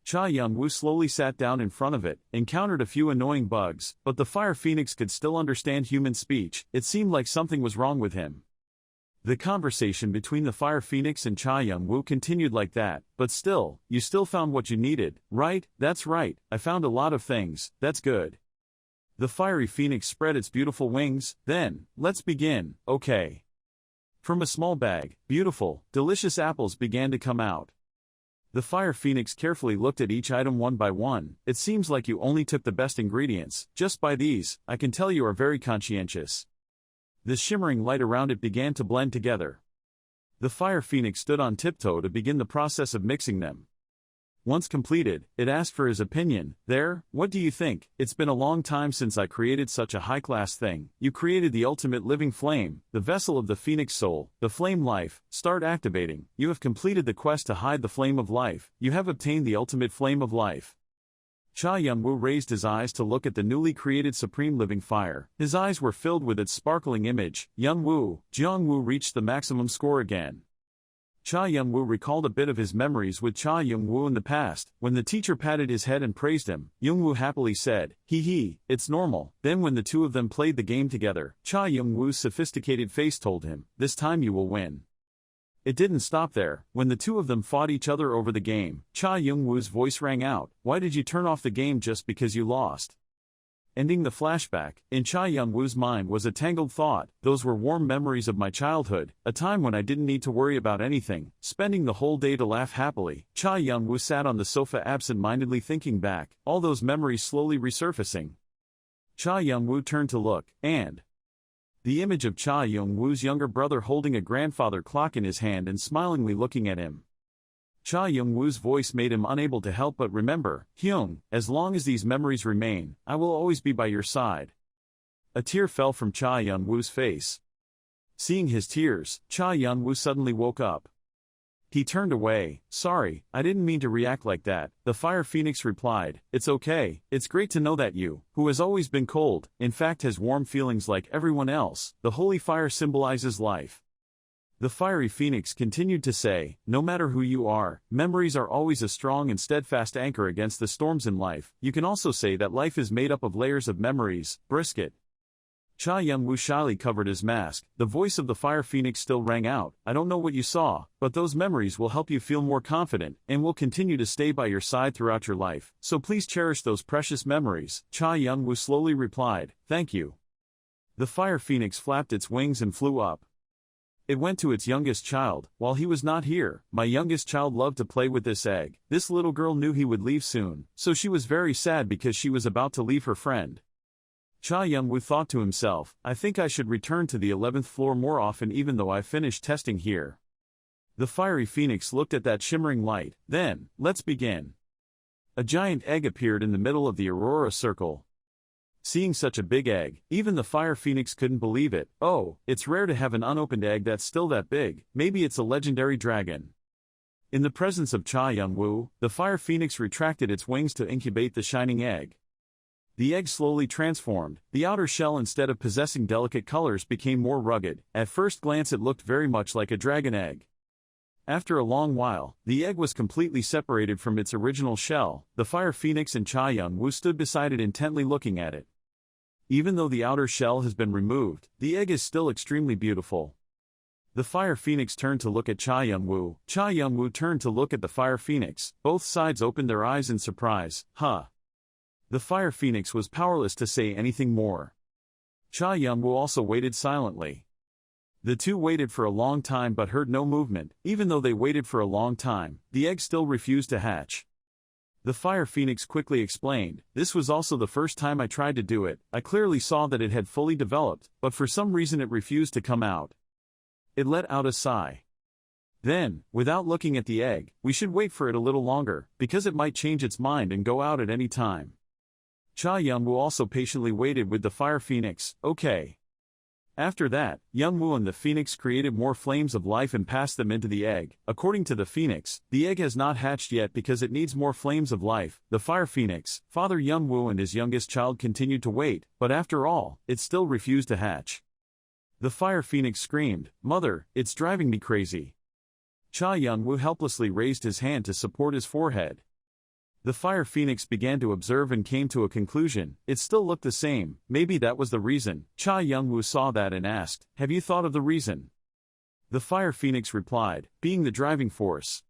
Cha Young-woo slowly sat down in front of it, encountered a few annoying bugs, but the fire phoenix could still understand human speech. It seemed like something was wrong with him. The conversation between the Fire Phoenix and Cha Young-woo continued like that. "But still, you still found what you needed, right?" "That's right, I found a lot of things, that's good." The fiery phoenix spread its beautiful wings. "Then, let's begin, okay." From a small bag, beautiful, delicious apples began to come out. The fire phoenix carefully looked at each item one by one. "It seems like you only took the best ingredients. Just by these, I can tell you are very conscientious." The shimmering light around it began to blend together. The fire phoenix stood on tiptoe to begin the process of mixing them. Once completed, it asked for his opinion. "There, what do you think? It's been a long time since I created such a high-class thing. You created the ultimate living flame, the vessel of the phoenix soul, the flame life. Start activating. You have completed the quest to hide the flame of life. You have obtained the ultimate flame of life." Cha Young-woo raised his eyes to look at the newly created supreme living fire. His eyes were filled with its sparkling image. Young-woo, Jeong-woo reached the maximum score again. Cha Young-woo recalled a bit of his memories with Cha Young-woo in the past. When the teacher patted his head and praised him, Young-woo happily said, "Hee hee, it's normal." Then when the two of them played the game together, Cha Young-woo's sophisticated face told him, "This time you will win." It didn't stop there. When the two of them fought each other over the game, Cha Young-woo's voice rang out, "Why did you turn off the game just because you lost?" Ending the flashback, in Cha Young-woo's mind was a tangled thought. Those were warm memories of my childhood, a time when I didn't need to worry about anything, spending the whole day to laugh happily. Cha Young-woo sat on the sofa absent-mindedly thinking back, all those memories slowly resurfacing. Cha Young-woo turned to look, and the image of Cha Young-woo's younger brother holding a grandfather clock in his hand and smilingly looking at him. Cha Young-woo's voice made him unable to help but remember, "Hyung, as long as these memories remain, I will always be by your side." A tear fell from Cha Young-woo's face. Seeing his tears, Cha Young-woo suddenly woke up. He turned away. "Sorry, I didn't mean to react like that," the Fire Phoenix replied. "It's okay, it's great to know that you, who has always been cold, in fact has warm feelings like everyone else. The holy fire symbolizes life." The fiery phoenix continued to say, "No matter who you are, memories are always a strong and steadfast anchor against the storms in life. You can also say that life is made up of layers of memories." Brisket. Cha Young-woo shyly covered his mask. The voice of the fire phoenix still rang out, "I don't know what you saw, but those memories will help you feel more confident, and will continue to stay by your side throughout your life. So please cherish those precious memories." Cha Young-woo slowly replied, "Thank you." The fire phoenix flapped its wings and flew up. It went to its youngest child. "While he was not here, my youngest child loved to play with this egg." This little girl knew he would leave soon, so she was very sad because she was about to leave her friend. Cha Young-woo thought to himself, "I think I should return to the 11th floor more often even though I've finished testing here." The fiery phoenix looked at that shimmering light. "Then, let's begin." A giant egg appeared in the middle of the Aurora circle. Seeing such a big egg, even the fire phoenix couldn't believe it. "Oh, it's rare to have an unopened egg that's still that big. Maybe it's a legendary dragon." In the presence of Cha Young-woo, the fire phoenix retracted its wings to incubate the shining egg. The egg slowly transformed. The outer shell, instead of possessing delicate colors, became more rugged. At first glance it looked very much like a dragon egg. After a long while, the egg was completely separated from its original shell. The fire phoenix and Cha Young-woo stood beside it intently looking at it. Even though the outer shell has been removed, the egg is still extremely beautiful. The fire phoenix turned to look at Cha Young-woo. Cha Young-woo turned to look at the fire phoenix. Both sides opened their eyes in surprise. "Huh." The fire phoenix was powerless to say anything more. Cha Young-woo also waited silently. The two waited for a long time but heard no movement. Even though they waited for a long time, the egg still refused to hatch. The fire phoenix quickly explained, "This was also the first time I tried to do it. I clearly saw that it had fully developed, but for some reason it refused to come out." It let out a sigh. Then, without looking at the egg, "We should wait for it a little longer, because it might change its mind and go out at any time." Cha Young-woo also patiently waited with the fire phoenix. "Okay." After that, Young-woo and the phoenix created more flames of life and passed them into the egg. According to the phoenix, the egg has not hatched yet because it needs more flames of life. The fire phoenix, Father Young-woo and his youngest child continued to wait, but after all, it still refused to hatch. The fire phoenix screamed, "Mother, it's driving me crazy." Cha Young-woo helplessly raised his hand to support his forehead. The fire phoenix began to observe and came to a conclusion. It still looked the same. Maybe that was the reason. Cha Young-woo saw that and asked, "Have you thought of the reason?" The fire phoenix replied, "Being the driving force."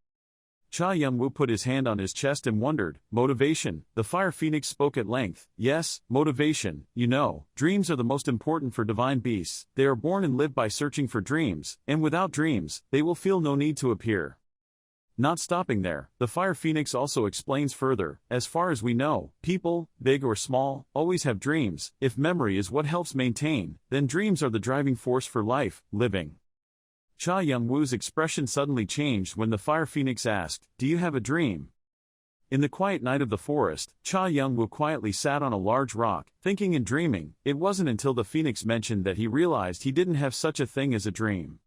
Cha Young-woo put his hand on his chest and wondered, "Motivation?" The fire phoenix spoke at length. "Yes, motivation. You know, dreams are the most important for divine beasts. They are born and live by searching for dreams, and without dreams, they will feel no need to appear." Not stopping there, the fire phoenix also explains further, "As far as we know, people, big or small, always have dreams. If memory is what helps maintain, then dreams are the driving force for life, living." Cha Young-woo's expression suddenly changed when the fire phoenix asked, "Do you have a dream?" In the quiet night of the forest, Cha Young-woo quietly sat on a large rock, thinking and dreaming. It wasn't until the phoenix mentioned that he realized he didn't have such a thing as a dream.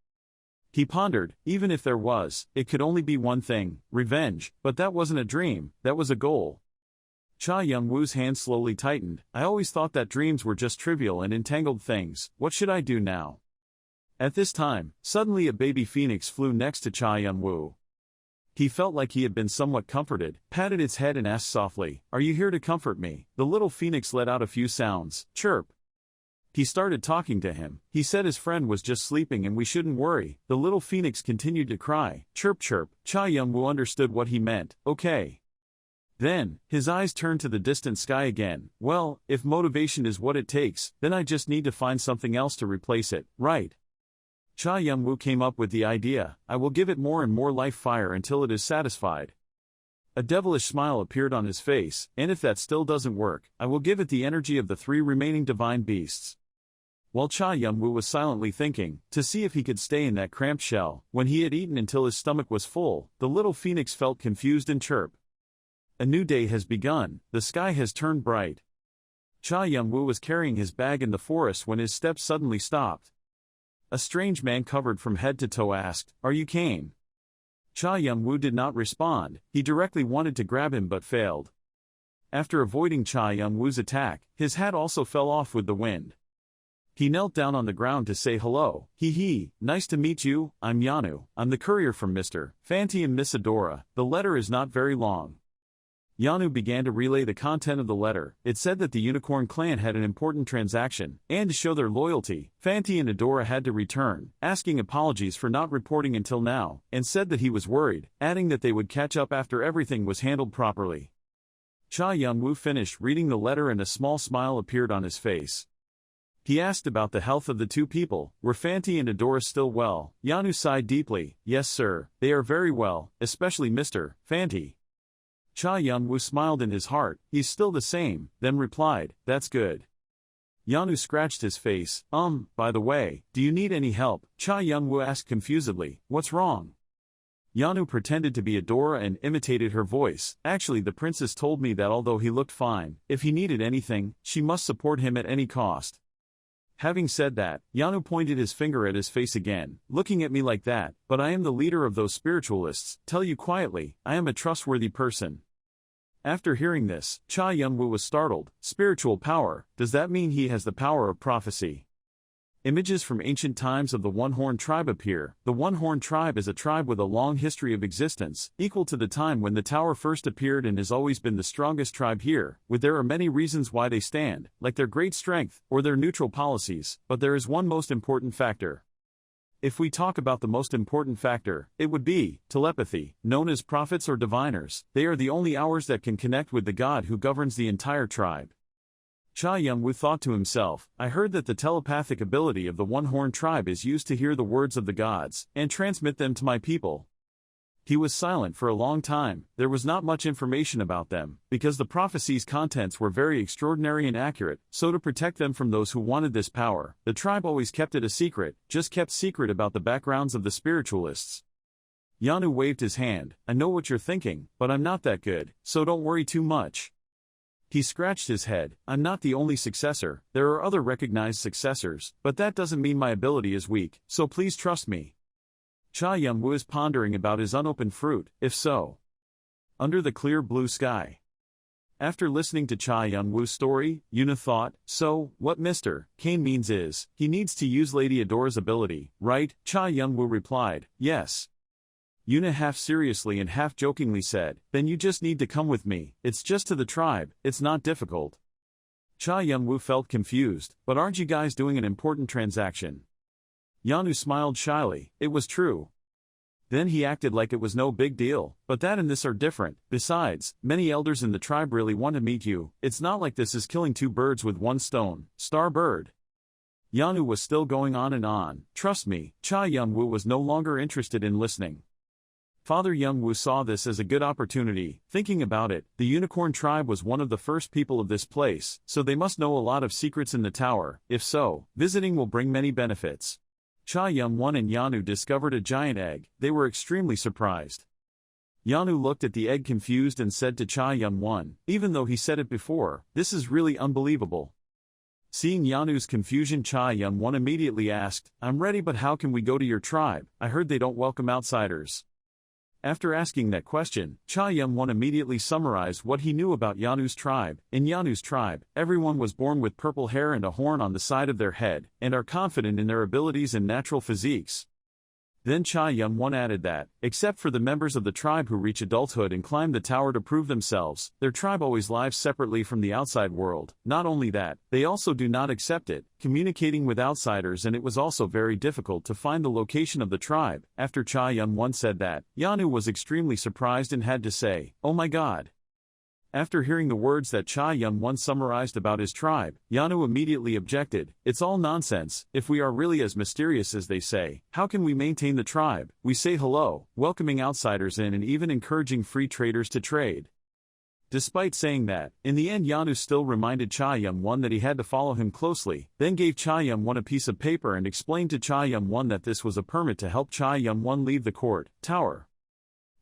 He pondered, even if there was, it could only be one thing, revenge, but that wasn't a dream, that was a goal. Cha Young-woo's hand slowly tightened. "I always thought that dreams were just trivial and entangled things. What should I do now?" At this time, suddenly a baby phoenix flew next to Cha Young-woo. He felt like he had been somewhat comforted, patted its head and asked softly, "Are you here to comfort me?" The little phoenix let out a few sounds. Chirp. He started talking to him. He said his friend was just sleeping and we shouldn't worry. The little phoenix continued to cry. Chirp chirp. Cha Young-woo understood what he meant. Okay. Then, his eyes turned to the distant sky again. Well, if motivation is what it takes, then I just need to find something else to replace it, right? Cha Young-woo came up with the idea. I will give it more and more life fire until it is satisfied. A devilish smile appeared on his face, and if that still doesn't work, I will give it the energy of the 3 remaining divine beasts. While Cha Young-woo was silently thinking, to see if he could stay in that cramped shell, when he had eaten until his stomach was full, the little phoenix felt confused and chirped. A new day has begun, the sky has turned bright. Cha Young-woo was carrying his bag in the forest when his steps suddenly stopped. A strange man covered from head to toe asked, "Are you Kane?" Cha Young-woo did not respond. He directly wanted to grab him but failed. After avoiding Cha Young-woo's attack, his hat also fell off with the wind. He knelt down on the ground to say hello. Hee, nice to meet you, I'm Yanu. I'm the courier from Mr. Fanti and Miss Adora. The letter is not very long. Yanu began to relay the content of the letter. It said that the Unicorn clan had an important transaction, and to show their loyalty, Fanti and Adora had to return, asking apologies for not reporting until now, and said that he was worried, adding that they would catch up after everything was handled properly. Cha Young-woo finished reading the letter and a small smile appeared on his face. He asked about the health of the 2 people. Were Fanti and Adora still well? Yanu sighed deeply. Yes sir, they are very well, especially Mr. Fanti. Cha Young-woo smiled in his heart. He's still the same, then replied, that's good. Yanu scratched his face. By the way, do you need any help? Cha Young-woo asked confusedly. What's wrong? Yanu pretended to be Adora and imitated her voice. Actually, the princess told me that although he looked fine, if he needed anything, she must support him at any cost. Having said that, Yanu pointed his finger at his face again, looking at me like that, but I am the leader of those spiritualists. Tell you quietly, I am a trustworthy person. After hearing this, Cha Young-woo was startled. Spiritual power, does that mean he has the power of prophecy? Images from ancient times of the One-Horn tribe appear. The One-Horn tribe is a tribe with a long history of existence, equal to the time when the tower first appeared and has always been the strongest tribe here, with there are many reasons why they stand, like their great strength, or their neutral policies, but there is one most important factor. If we talk about the most important factor, it would be telepathy, known as prophets or diviners. They are the only ours that can connect with the God who governs the entire tribe. Cha Young-woo thought to himself, I heard that the telepathic ability of the One-Horn tribe is used to hear the words of the gods, and transmit them to my people. He was silent for a long time. There was not much information about them, because the prophecy's contents were very extraordinary and accurate, so to protect them from those who wanted this power, the tribe always kept it a secret, just kept secret about the backgrounds of the spiritualists. Yanu waved his hand. I know what you're thinking, but I'm not that good, so don't worry too much. He scratched his head. I'm not the only successor, there are other recognized successors, but that doesn't mean my ability is weak, so please trust me. Cha Young-woo is pondering about his unopened fruit, if so. Under the clear blue sky. After listening to Cha Young-woo's story, Yuna thought, so, what Mr. Kane means is, he needs to use Lady Adora's ability, right? Cha Young-woo replied, yes. Yuna half seriously and half jokingly said, then you just need to come with me, it's just to the tribe, it's not difficult. Cha Young-woo felt confused, but aren't you guys doing an important transaction? Yanu smiled shyly. It was true. Then he acted like it was no big deal, but that and this are different. Besides, many elders in the tribe really want to meet you. It's not like this is killing 2 birds with 1 stone. Star bird. Yanu was still going on and on. Trust me, Cha Young-woo was no longer interested in listening. Father Young-woo saw this as a good opportunity. Thinking about it, the Unicorn tribe was one of the first people of this place, so they must know a lot of secrets in the tower. If so, visiting will bring many benefits. Cha Young-won and Yanu discovered a giant egg. They were extremely surprised. Yanu looked at the egg confused and said to Cha Young-won, even though he said it before, this is really unbelievable. Seeing Yanu's confusion, Cha Young-won immediately asked, I'm ready, but how can we go to your tribe? I heard they don't welcome outsiders. After asking that question, Cha Yun-won immediately summarized what he knew about Yanu's tribe. In Yanu's tribe, everyone was born with purple hair and a horn on the side of their head, and are confident in their abilities and natural physiques. Then Cha Yun-won added that, except for the members of the tribe who reach adulthood and climb the tower to prove themselves, their tribe always lives separately from the outside world. Not only that, they also do not accept it, communicating with outsiders, and it was also very difficult to find the location of the tribe. After Cha Yun-won said that, Yanu was extremely surprised and had to say, "Oh my god." After hearing the words that Cha Yun-won summarized about his tribe, Yanu immediately objected, "It's all nonsense. If we are really as mysterious as they say, how can we maintain the tribe? We say hello, welcoming outsiders in and even encouraging free traders to trade." Despite saying that, in the end Yanu still reminded Cha Yun-won that he had to follow him closely, then gave Cha Yun-won a piece of paper and explained to Cha Yun-won that this was a permit to help Cha Yun-won leave the court tower.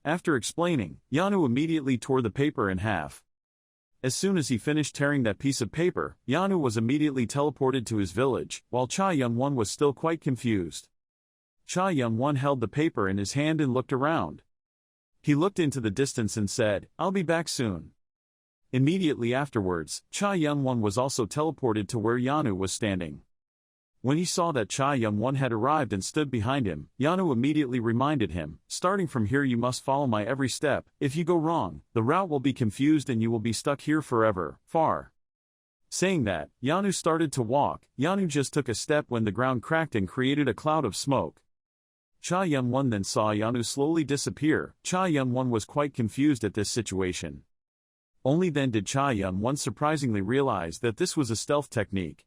After explaining, Yanu immediately tore the paper in half. As soon as he finished tearing that piece of paper, Yanu was immediately teleported to his village, while Cha Yun-won was still quite confused. Cha Yun-won held the paper in his hand and looked around. He looked into the distance and said, "I'll be back soon." Immediately afterwards, Cha Yun-won was also teleported to where Yanu was standing. When he saw that Cha Yun-won had arrived and stood behind him, Yanu immediately reminded him, "Starting from here you must follow my every step. If you go wrong, the route will be confused and you will be stuck here forever, far." Saying that, Yanu started to walk. Yanu just took a step when the ground cracked and created a cloud of smoke. Cha Yun-won then saw Yanu slowly disappear. Cha Yun-won was quite confused at this situation. Only then did Cha Yun-won surprisingly realize that this was a stealth technique.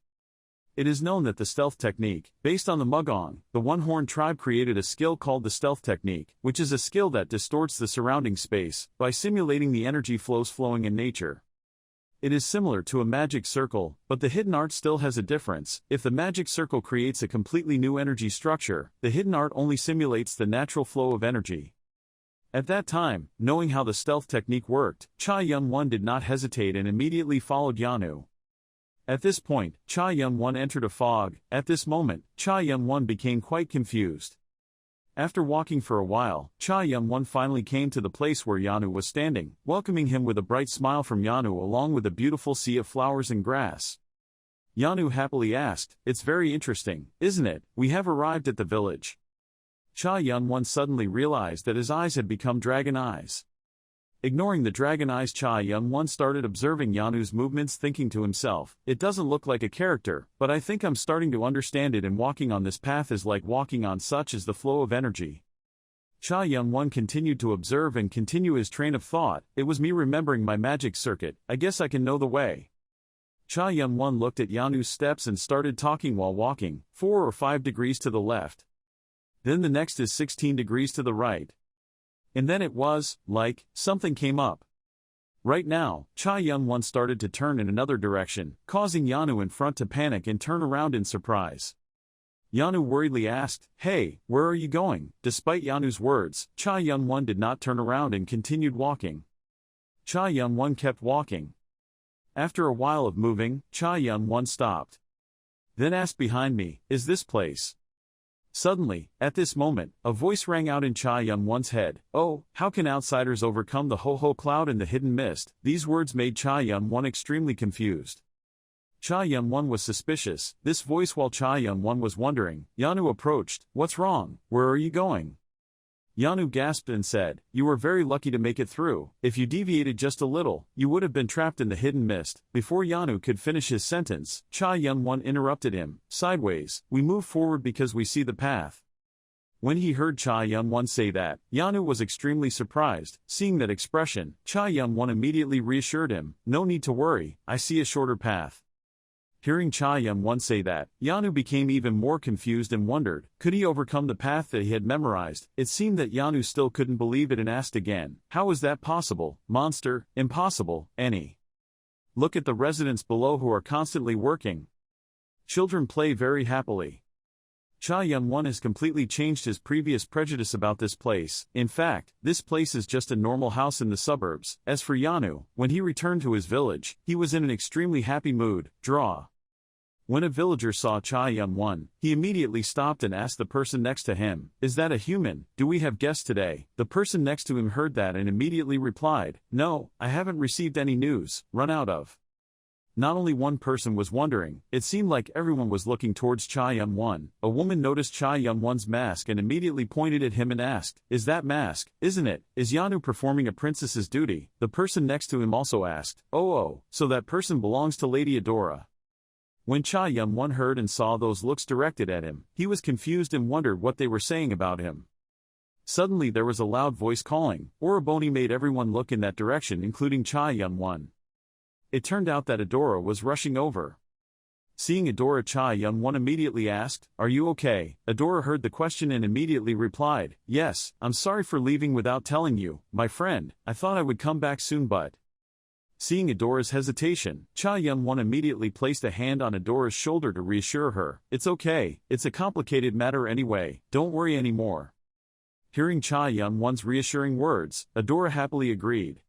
It is known that the stealth technique, based on the Mugong, the one-horn tribe created a skill called the stealth technique, which is a skill that distorts the surrounding space, by simulating the energy flows flowing in nature. It is similar to a magic circle, but the hidden art still has a difference. If the magic circle creates a completely new energy structure, the hidden art only simulates the natural flow of energy. At that time, knowing how the stealth technique worked, Cha Yun-won did not hesitate and immediately followed Yanu. At this point, Cha Yun-won entered a fog. At this moment, Cha Yun-won became quite confused. After walking for a while, Cha Yun-won finally came to the place where Yanu was standing, welcoming him with a bright smile from Yanu along with a beautiful sea of flowers and grass. Yanu happily asked, "It's very interesting, isn't it? We have arrived at the village." Cha Yun-won suddenly realized that his eyes had become dragon eyes. Ignoring the dragon eyes, Cha Yun-won started observing Yanu's movements, thinking to himself, "It doesn't look like a character, but I think I'm starting to understand it, and walking on this path is like walking on such as the flow of energy." Cha Yun-won continued to observe and continue his train of thought. "It was me remembering my magic circuit, I guess I can know the way." Cha Yun-won looked at Yanu's steps and started talking while walking, 4 or 5 degrees to the left. Then the next is 16 degrees to the right. And then it was, like, something came up. Right now, Cha Yun-won started to turn in another direction, causing Yanu in front to panic and turn around in surprise. Yanu worriedly asked, "Hey, where are you going?" Despite Yanu's words, Cha Yun-won did not turn around and continued walking. Cha Yun-won kept walking. After a while of moving, Cha Yun-won stopped. Then asked behind me, "Is this place?" Suddenly, at this moment, a voice rang out in Cha Yun-won's head, "Oh, how can outsiders overcome the ho-ho cloud and the hidden mist?" These words made Cha Yun-won extremely confused. Cha Yun-won was suspicious. This voice while Cha Yun-won was wondering, Yanu approached. "What's wrong? Where are you going?" Yanu gasped and said, "You were very lucky to make it through. If you deviated just a little, you would have been trapped in the hidden mist." Before Yanu could finish his sentence, Cha Yun-won interrupted him. "Sideways, we move forward because we see the path." When he heard Cha Yun-won say that, Yanu was extremely surprised. Seeing that expression, Cha Yun-won immediately reassured him, "No need to worry, I see a shorter path." Hearing Cha Yun-won say that, Yanu became even more confused and wondered, could he overcome the path that he had memorized? It seemed that Yanu still couldn't believe it and asked again, "How was that possible, monster? Impossible, any. Look at the residents below who are constantly working. Children play very happily." Cha Yun-won has completely changed his previous prejudice about this place. In fact, this place is just a normal house in the suburbs. As for Yanu, when he returned to his village, he was in an extremely happy mood. Draw. When a villager saw Cha Yun-won, he immediately stopped and asked the person next to him, "Is that a human? Do we have guests today?" The person next to him heard that and immediately replied, "No, I haven't received any news, run out of." Not only one person was wondering, it seemed like everyone was looking towards Cha Yun-won. A woman noticed Cha Yun-won's mask and immediately pointed at him and asked, "Is that mask, isn't it? Is Yanu performing a princess's duty?" The person next to him also asked, "Oh, so that person belongs to Lady Adora." When Cha Yun-won heard and saw those looks directed at him, he was confused and wondered what they were saying about him. Suddenly there was a loud voice calling. Oroboni made everyone look in that direction, including Cha Yun-won. It turned out that Adora was rushing over. Seeing Adora, Cha Yun-won immediately asked, "Are you okay?" Adora heard the question and immediately replied, "Yes, I'm sorry for leaving without telling you, my friend, I thought I would come back soon but..." Seeing Adora's hesitation, Cha Yun-won immediately placed a hand on Adora's shoulder to reassure her, "It's okay, it's a complicated matter anyway, don't worry anymore." Hearing Cha Yun-won's reassuring words, Adora happily agreed.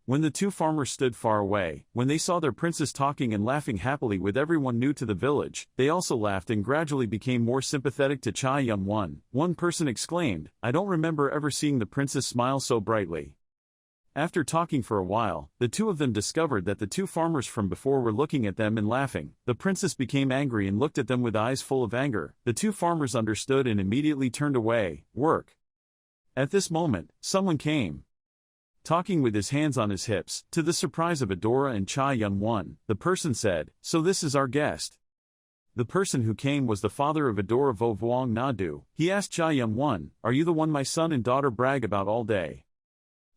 When the two farmers stood far away, when they saw their princess talking and laughing happily with everyone new to the village, they also laughed and gradually became more sympathetic to Cha Yun-won. One person exclaimed, "I don't remember ever seeing the princess smile so brightly." After talking for a while, the two of them discovered that the two farmers from before were looking at them and laughing. The princess became angry and looked at them with eyes full of anger. The two farmers understood and immediately turned away. Work. At this moment, someone came. Talking with his hands on his hips, to the surprise of Adora and Cha Yun-won, the person said, "So this is our guest." The person who came was the father of Adora, Vo Vuong Nadu. He asked Cha Yun-won, "Are you the one my son and daughter brag about all day?"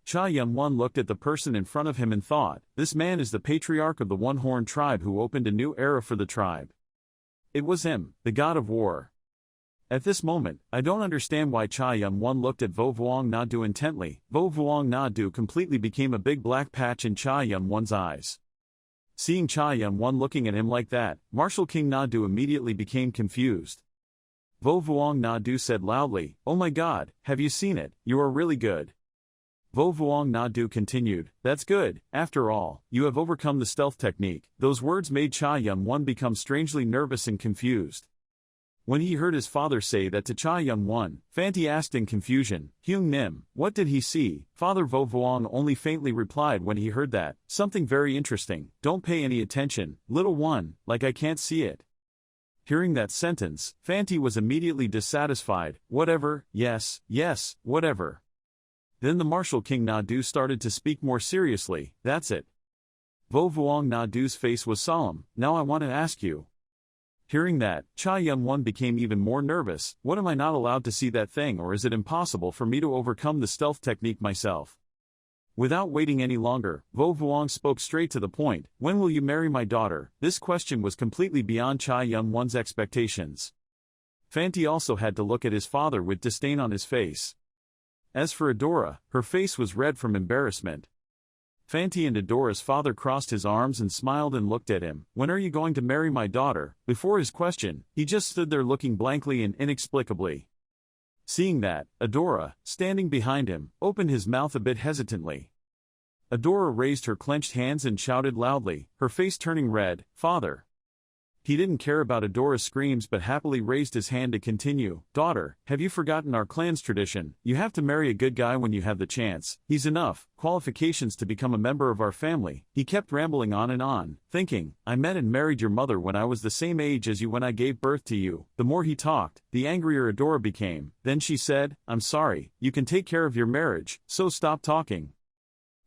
Cha Yun-won looked at the person in front of him and thought, this man is the patriarch of the One-Horn tribe who opened a new era for the tribe. It was him, the god of war. At this moment, I don't understand why Cha Yun-won looked at Vo Vuong Nadu intently. Vo Vuong Nadu completely became a big black patch in Cha Yun-won's eyes. Seeing Cha Yun-won looking at him like that, Martial King Nadu immediately became confused. Vo Vuong Nadu said loudly, "Oh my god, have you seen it? You are really good." Vo Vuong Nadu continued, "That's good, after all, you have overcome the stealth technique." Those words made Cha Yun-won become strangely nervous and confused. When he heard his father say that to Cha Yun-won, Fanti asked in confusion, "Hyung Nim, what did he see?" Father Vo Vuong only faintly replied when he heard that, "Something very interesting, don't pay any attention, little one, like I can't see it." Hearing that sentence, Fanti was immediately dissatisfied. "Whatever, yes, whatever." Then the Martial King Nadu started to speak more seriously, "That's it." Vo Vuong Nadu's face was solemn, "Now I want to ask you." Hearing that, Cha Yun-won became even more nervous. "What, am I not allowed to see that thing, or is it impossible for me to overcome the stealth technique myself?" Without waiting any longer, Vo Vuong spoke straight to the point, "When will you marry my daughter?" This question was completely beyond Cha Yun-won's expectations. Fanti also had to look at his father with disdain on his face. As for Adora, her face was red from embarrassment. Fanti and Adora's father crossed his arms and smiled and looked at him. "When are you going to marry my daughter?" Before his question, he just stood there looking blankly and inexplicably. Seeing that, Adora, standing behind him, opened his mouth a bit hesitantly. Adora raised her clenched hands and shouted loudly, her face turning red, "Father!" He didn't care about Adora's screams but happily raised his hand to continue, "Daughter, have you forgotten our clan's tradition? You have to marry a good guy when you have the chance. He's enough qualifications to become a member of our family." He kept rambling on and on, thinking, "I met and married your mother when I was the same age as you when I gave birth to you." The more he talked, the angrier Adora became. Then she said, "I'm sorry, you can take care of your marriage, so stop talking."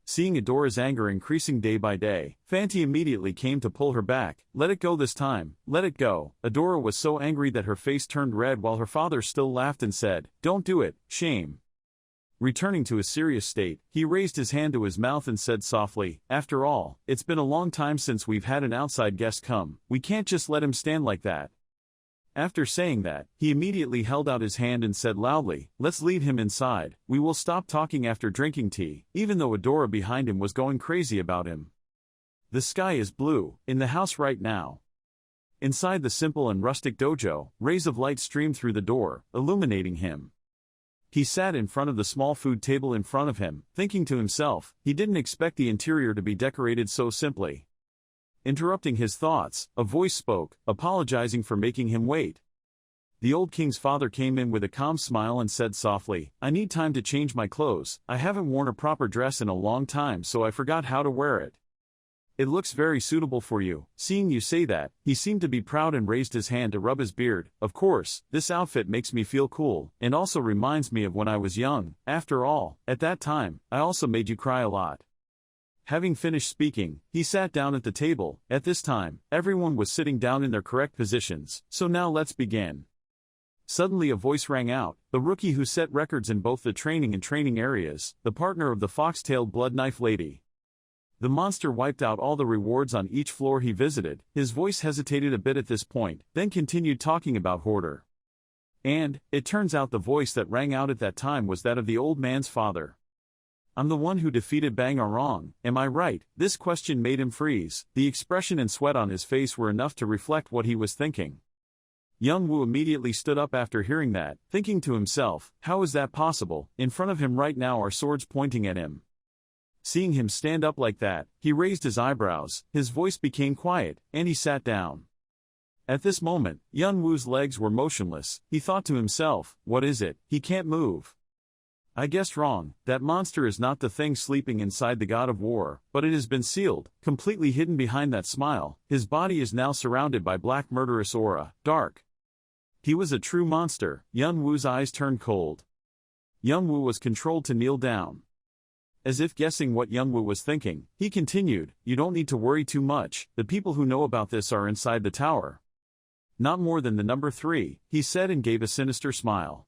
Seeing Adora's anger increasing day by day, Fanti immediately came to pull her back. "Let it go this time, let it go." Adora was so angry that her face turned red while her father still laughed and said, "Don't do it, shame." Returning to his serious state, he raised his hand to his mouth and said softly, "After all, it's been a long time since we've had an outside guest come. We can't just let him stand like that." After saying that, he immediately held out his hand and said loudly, "Let's lead him inside. We will stop talking after drinking tea," even though Adora behind him was going crazy about him. The sky is blue, in the house right now. Inside the simple and rustic dojo, rays of light streamed through the door, illuminating him. He sat in front of the small food table in front of him, thinking to himself, he didn't expect the interior to be decorated so simply. Interrupting his thoughts, a voice spoke, apologizing for making him wait. The old king's father came in with a calm smile and said softly, "I need time to change my clothes. I haven't worn a proper dress in a long time, so I forgot how to wear it. It looks very suitable for you." Seeing you say that, he seemed to be proud and raised his hand to rub his beard. "Of course, this outfit makes me feel cool, and also reminds me of when I was young. After all, at that time, I also made you cry a lot." Having finished speaking, he sat down at the table. At this time, everyone was sitting down in their correct positions, so now let's begin. Suddenly a voice rang out, the rookie who set records in both the training and training areas, the partner of the fox-tailed blood knife lady. The monster wiped out all the rewards on each floor he visited. His voice hesitated a bit at this point, then continued talking about Hoarder. And, it turns out the voice that rang out at that time was that of the old man's father. "I'm the one who defeated Bang Aron, am I right?" This question made him freeze. The expression and sweat on his face were enough to reflect what he was thinking. Young Woo immediately stood up after hearing that, thinking to himself, how is that possible? In front of him right now are swords pointing at him. Seeing him stand up like that, he raised his eyebrows, his voice became quiet, and he sat down. At this moment, Young Woo's legs were motionless. He thought to himself, what is it? He can't move. I guessed wrong. That monster is not the thing sleeping inside the God of War, but it has been sealed, completely hidden behind that smile. His body is now surrounded by black murderous aura, dark. He was a true monster. Young Woo's eyes turned cold. Young Woo was controlled to kneel down. As if guessing what Young Woo was thinking, he continued, you don't need to worry too much. The people who know about this are inside the tower. Not more than the number 3, he said and gave a sinister smile.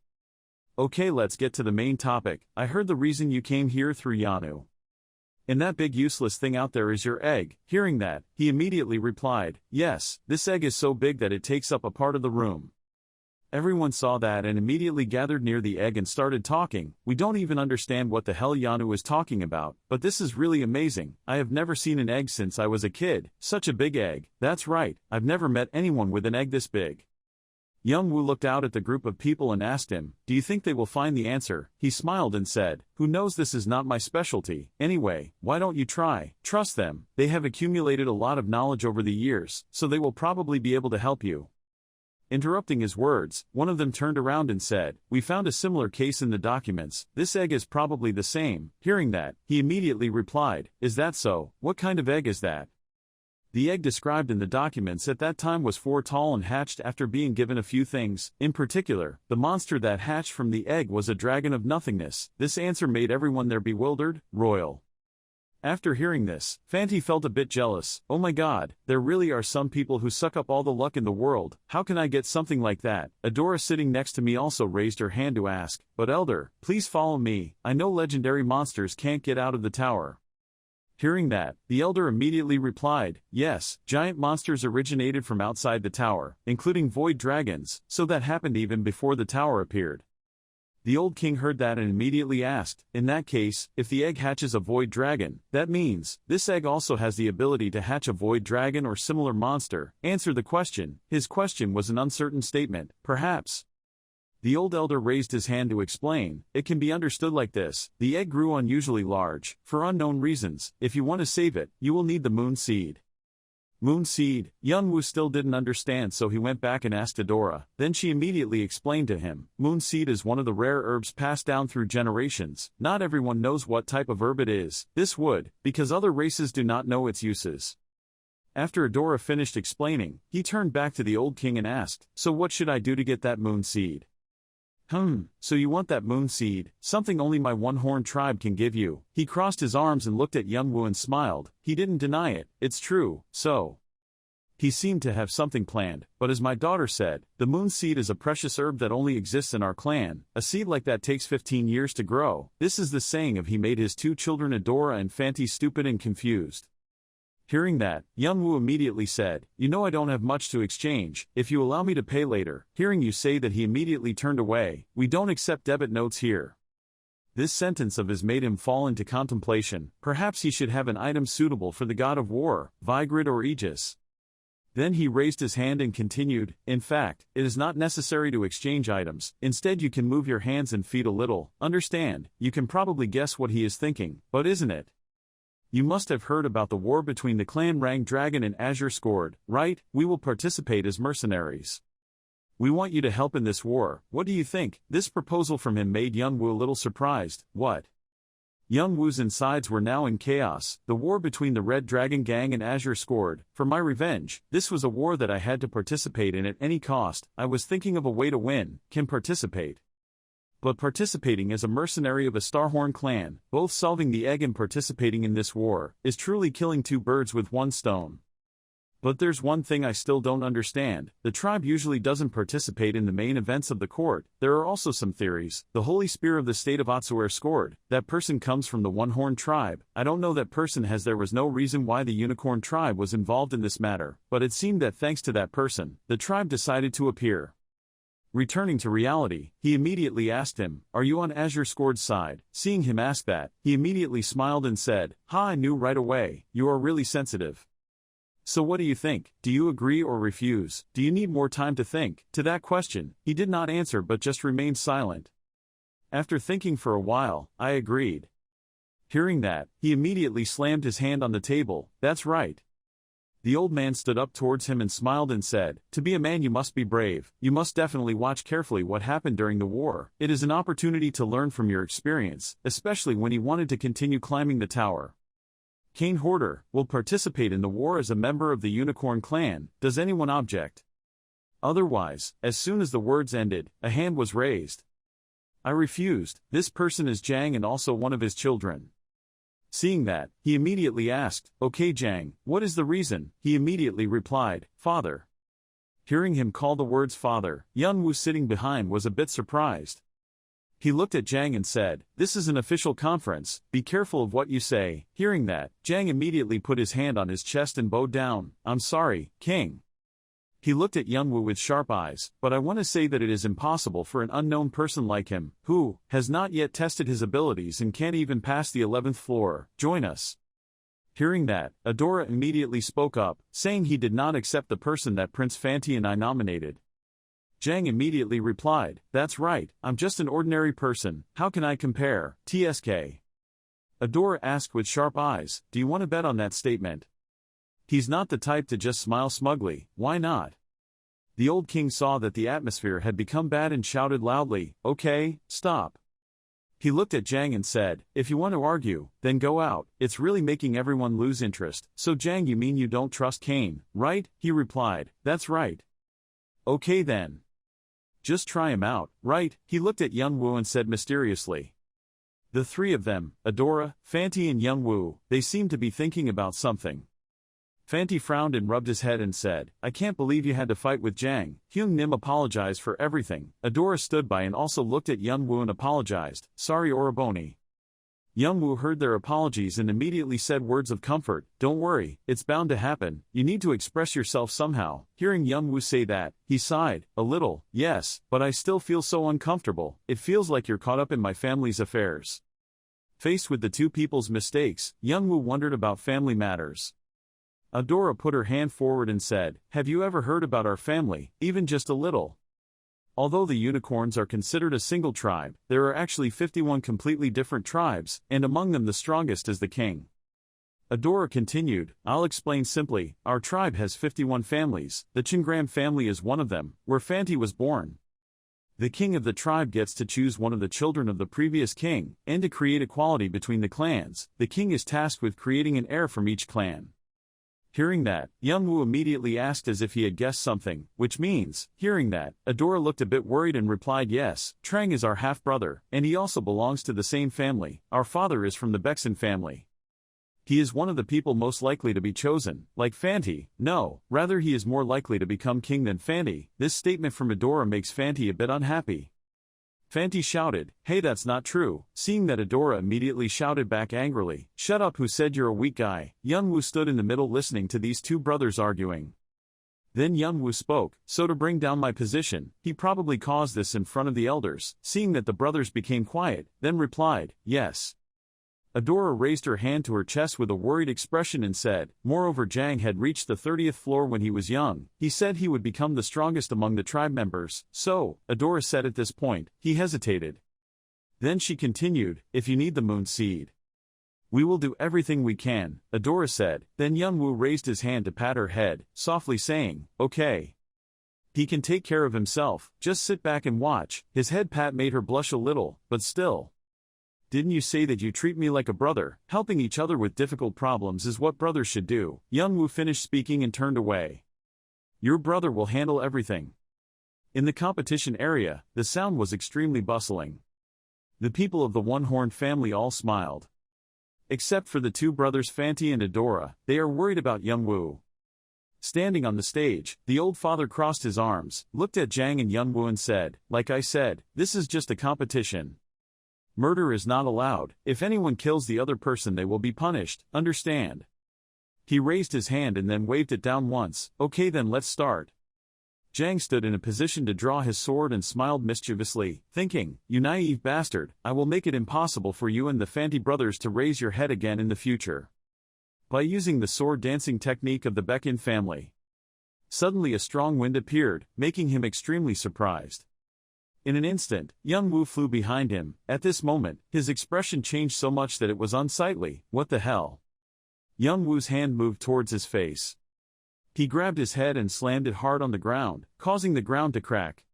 Okay, let's get to the main topic. I heard the reason you came here through Yanu. And that big useless thing out there is your egg. Hearing that, he immediately replied, yes, this egg is so big that it takes up a part of the room. Everyone saw that and immediately gathered near the egg and started talking. We don't even understand what the hell Yanu is talking about, but this is really amazing. I have never seen an egg since I was a kid. Such a big egg. That's right, I've never met anyone with an egg this big. Young Woo looked out at the group of people and asked him, do you think they will find the answer? He smiled and said, who knows, this is not my specialty. Anyway, why don't you try? Trust them. They have accumulated a lot of knowledge over the years, so they will probably be able to help you. Interrupting his words, one of them turned around and said, we found a similar case in the documents. This egg is probably the same. Hearing that, he immediately replied, is that so? What kind of egg is that? The egg described in the documents at that time was 4 tall and hatched after being given a few things. In particular, the monster that hatched from the egg was a dragon of nothingness. This answer made everyone there bewildered. Royal. After hearing this, Fanti felt a bit jealous. Oh my god, there really are some people who suck up all the luck in the world. How can I get something like that? Adora sitting next to me also raised her hand to ask, but Elder, please follow me. I know legendary monsters can't get out of the tower. Hearing that, the elder immediately replied, yes, giant monsters originated from outside the tower, including void dragons, so that happened even before the tower appeared. The old king heard that and immediately asked, in that case, if the egg hatches a void dragon, that means, this egg also has the ability to hatch a void dragon or similar monster. Answer the question. His question was an uncertain statement, perhaps. The old elder raised his hand to explain, it can be understood like this, the egg grew unusually large, for unknown reasons. If you want to save it, you will need the moon seed. Moon seed? Young Woo still didn't understand, so he went back and asked Adora. Then she immediately explained to him, moon seed is one of the rare herbs passed down through generations. Not everyone knows what type of herb it is. This would, because other races do not know its uses. After Adora finished explaining, he turned back to the old king and asked, so what should I do to get that moon seed? So you want that moon seed, something only my one-horned tribe can give you. He crossed his arms and looked at Young Woo and smiled. He didn't deny it, it's true, so. He seemed to have something planned, but as my daughter said, the moon seed is a precious herb that only exists in our clan. A seed like that takes 15 years to grow. This is the saying of he made his 2 children Adora and Fanti stupid and confused. Hearing that, Young Woo immediately said, you know I don't have much to exchange, if you allow me to pay later. Hearing you say that, he immediately turned away. We don't accept debit notes here. This sentence of his made him fall into contemplation. Perhaps he should have an item suitable for the god of war, Vigrid or Aegis. Then he raised his hand and continued, in fact, it is not necessary to exchange items. Instead you can move your hands and feet a little. Understand, you can probably guess what he is thinking, but isn't it? You must have heard about the war between the clan Rang Dragon and Azure Sword, right? We will participate as mercenaries. We want you to help in this war, what do you think? This proposal from him made Young Woo a little surprised. What? Young Woo's insides were now in chaos, the war between the Red Dragon Gang and Azure Sword. For my revenge, this was a war that I had to participate in at any cost. I was thinking of a way to win, can participate. But participating as a mercenary of a Starhorn clan, both solving the egg and participating in this war, is truly killing two birds with one stone. But there's one thing I still don't understand, the tribe usually doesn't participate in the main events of the court. There are also some theories. The Holy Spear of the state of Otsuer scored, that person comes from the One-Horn tribe. I don't know that person as there was no reason why the Unicorn tribe was involved in this matter, but it seemed that thanks to that person, the tribe decided to appear. Returning to reality, he immediately asked him, "Are you on Azure Sword's side?" Seeing him ask that, he immediately smiled and said, "Ha, I knew right away, you are really sensitive. So what do you think? Do you agree or refuse? Do you need more time to think?" To that question, he did not answer but just remained silent. After thinking for a while, I agreed. Hearing that, he immediately slammed his hand on the table. "That's right." The old man stood up towards him and smiled and said, "To be a man you must be brave, you must definitely watch carefully what happened during the war. It is an opportunity to learn from your experience, especially when he wanted to continue climbing the tower. Kane Hoarder will participate in the war as a member of the Unicorn clan. Does anyone object? Otherwise, as soon as the words ended, a hand was raised. I refused. This person is Jang and also one of his children. Seeing that, he immediately asked, "Okay Jang, what is the reason?" He immediately replied, "Father." Hearing him call the words father, Young Woo sitting behind was a bit surprised. He looked at Jang and said, "This is an official conference, be careful of what you say." Hearing that, Jang immediately put his hand on his chest and bowed down. "I'm sorry, King." He looked at Young Woo with sharp eyes, "But I want to say that it is impossible for an unknown person like him, who has not yet tested his abilities and can't even pass the 11th floor, join us." Hearing that, Adora immediately spoke up, saying he did not accept the person that Prince Fanti and I nominated. Jang immediately replied, "That's right, I'm just an ordinary person, how can I compare, TSK?" Adora asked with sharp eyes, "Do you want to bet on that statement?" He's not the type to just smile smugly, why not? The old king saw that the atmosphere had become bad and shouted loudly, "Okay, stop." He looked at Jang and said, "If you want to argue, then go out, it's really making everyone lose interest." "So Jang, you mean you don't trust Kane, right?" He replied, "That's right." "Okay then. Just try him out, right?" He looked at Young Woo and said mysteriously. The three of them, Adora, Fanti and Young Woo, they seemed to be thinking about something. Fanti frowned and rubbed his head and said, "I can't believe you had to fight with Jang." Hyung Nim apologized for everything. Adora stood by and also looked at Young Woo and apologized, "Sorry Oroboni." Young Woo heard their apologies and immediately said words of comfort, "Don't worry, it's bound to happen, you need to express yourself somehow." Hearing Young Woo say that, he sighed, "A little, yes, but I still feel so uncomfortable, it feels like you're caught up in my family's affairs." Faced with the two people's mistakes, Young Woo wondered about family matters. Adora put her hand forward and said, "Have you ever heard about our family, even just a little?" Although the unicorns are considered a single tribe, there are actually 51 completely different tribes, and among them the strongest is the king. Adora continued, "I'll explain simply, our tribe has 51 families, the Chingram family is one of them, where Fanti was born. The king of the tribe gets to choose one of the children of the previous king, and to create equality between the clans, the king is tasked with creating an heir from each clan." Hearing that, Young Woo immediately asked as if he had guessed something, which means, hearing that, Adora looked a bit worried and replied, "Yes, Trang is our half-brother, and he also belongs to the same family. Our father is from the Bexon family. He is one of the people most likely to be chosen, like Fanti. No, rather he is more likely to become king than Fanti." This statement from Adora makes Fanti a bit unhappy. Fanti shouted, "Hey, that's not true." Seeing that, Adora immediately shouted back angrily, "Shut up, who said you're a weak guy?" Young Woo stood in the middle listening to these two brothers arguing. Then Young Woo spoke, "So to bring down my position, he probably caused this in front of the elders." Seeing that the brothers became quiet, then replied, "Yes." Adora raised her hand to her chest with a worried expression and said, "Moreover, Jang had reached the 30th floor when he was young. He said he would become the strongest among the tribe members." "So," Adora said at this point, he hesitated. Then she continued, "If you need the moon seed." We will do everything we can, Adora said. Then Young-woo raised his hand to pat her head, softly saying, okay. He can take care of himself, just sit back and watch. His head pat made her blush a little, but still. Didn't you say that you treat me like a brother? Helping each other with difficult problems is what brothers should do. Young-woo finished speaking and turned away. Your brother will handle everything. In the competition area, the sound was extremely bustling. The people of the one-horned family all smiled. Except for the two brothers Fanti and Adora, they are worried about Young-woo. Standing on the stage, the old father crossed his arms, looked at Jang and Young-woo and said, like I said, this is just a competition. Murder is not allowed. If anyone kills the other person they will be punished, understand? He raised his hand and then waved it down once. Okay then let's start. Jang stood in a position to draw his sword and smiled mischievously, thinking, you naive bastard, I will make it impossible for you and the Fanti brothers to raise your head again in the future. By using the sword dancing technique of the Baekhyun family. Suddenly a strong wind appeared, making him extremely surprised. In an instant, Young-woo flew behind him. At this moment, his expression changed so much that it was unsightly. What the hell? Young-woo's hand moved towards his face. He grabbed his head and slammed it hard on the ground, causing the ground to crack.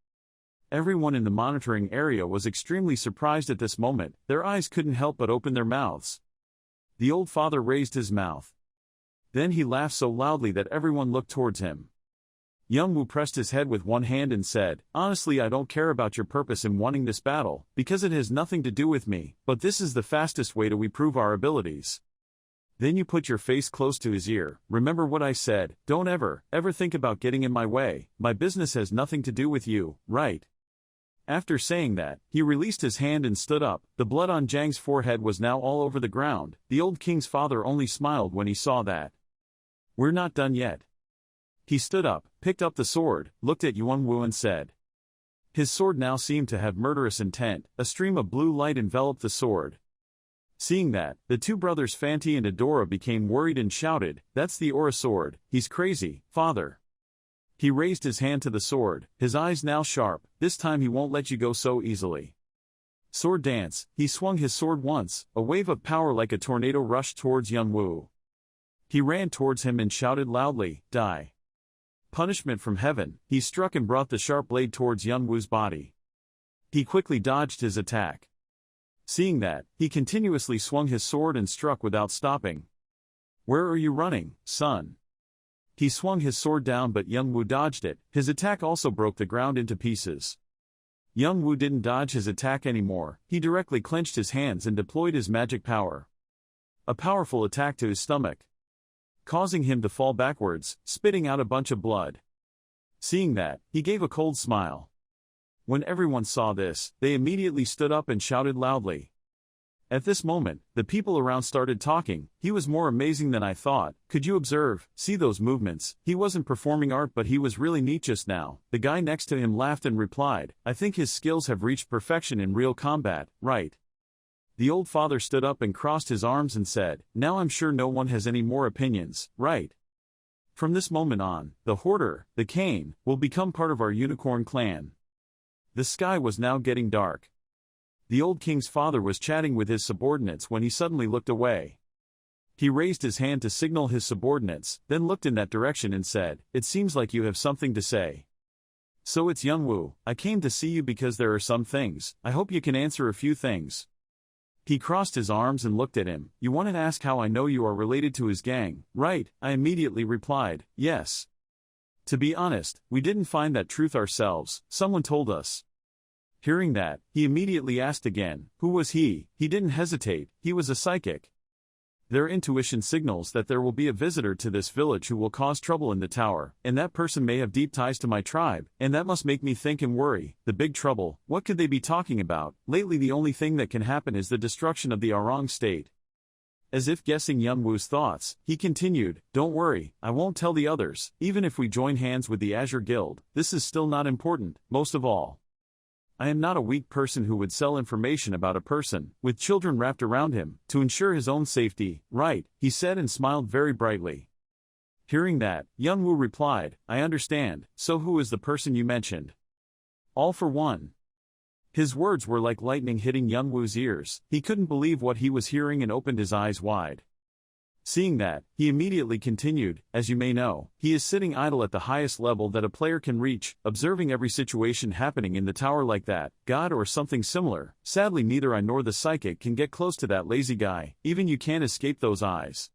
Everyone in the monitoring area was extremely surprised at this moment. Their eyes couldn't help but open their mouths. The old father raised his mouth. Then he laughed so loudly that everyone looked towards him. Young-woo pressed his head with one hand and said, honestly I don't care about your purpose in wanting this battle, because it has nothing to do with me, but this is the fastest way to prove our abilities. Then you put your face close to his ear. Remember what I said, don't ever think about getting in my way. My business has nothing to do with you, right? After saying that, he released his hand and stood up. The blood on Jang's forehead was now all over the ground. The old king's father only smiled when he saw that. We're not done yet. He stood up, picked up the sword, looked at Young-woo and said. His sword now seemed to have murderous intent. A stream of blue light enveloped the sword. Seeing that, the two brothers Fanti and Adora became worried and shouted, that's the Aura sword, he's crazy, father. He raised his hand to the sword, his eyes now sharp. This time he won't let you go so easily. Sword dance. He swung his sword once, a wave of power like a tornado rushed towards Young-woo. He ran towards him and shouted loudly, die. Punishment from heaven. He struck and brought the sharp blade towards Young-woo's body. He quickly dodged his attack. Seeing that, he continuously swung his sword and struck without stopping. Where are you running, son? He swung his sword down but Young-woo dodged it. His attack also broke the ground into pieces. Young-woo didn't dodge his attack anymore. He directly clenched his hands and deployed his magic power. A powerful attack to his stomach, causing him to fall backwards, spitting out a bunch of blood. Seeing that, he gave a cold smile. When everyone saw this, they immediately stood up and shouted loudly. At this moment, the people around started talking. He was more amazing than I thought. Could you observe, see those movements? He wasn't performing art but he was really neat just now. The guy next to him laughed and replied, I think his skills have reached perfection in real combat, right? The old father stood up and crossed his arms and said, now I'm sure no one has any more opinions, right? From this moment on, the hoarder, the cane, will become part of our unicorn clan. The sky was now getting dark. The old king's father was chatting with his subordinates when he suddenly looked away. He raised his hand to signal his subordinates, then looked in that direction and said, it seems like you have something to say. So it's Young-woo. I came to see you because there are some things. I hope you can answer a few things. He crossed his arms and looked at him. You want to ask how I know you are related to his gang, right? I immediately replied, yes. To be honest, we didn't find that truth ourselves, someone told us. Hearing that, he immediately asked again, who was he? He didn't hesitate, he was a psychic. Their intuition signals that there will be a visitor to this village who will cause trouble in the tower, and that person may have deep ties to my tribe, and that must make me think and worry. The big trouble, what could they be talking about? Lately the only thing that can happen is the destruction of the Aron state. As if guessing Young-woo's thoughts, he continued, don't worry, I won't tell the others. Even if we join hands with the Azure Guild, this is still not important. Most of all, I am not a weak person who would sell information about a person, with children wrapped around him, to ensure his own safety, right? He said and smiled very brightly. Hearing that, Young-woo replied, I understand, so who is the person you mentioned? All for one. His words were like lightning hitting Youngwoo's ears. He couldn't believe what he was hearing and opened his eyes wide. Seeing that, he immediately continued, as you may know, he is sitting idle at the highest level that a player can reach, observing every situation happening in the tower like that, God or something similar. Sadly neither I nor the psychic can get close to that lazy guy, even you can't escape those eyes.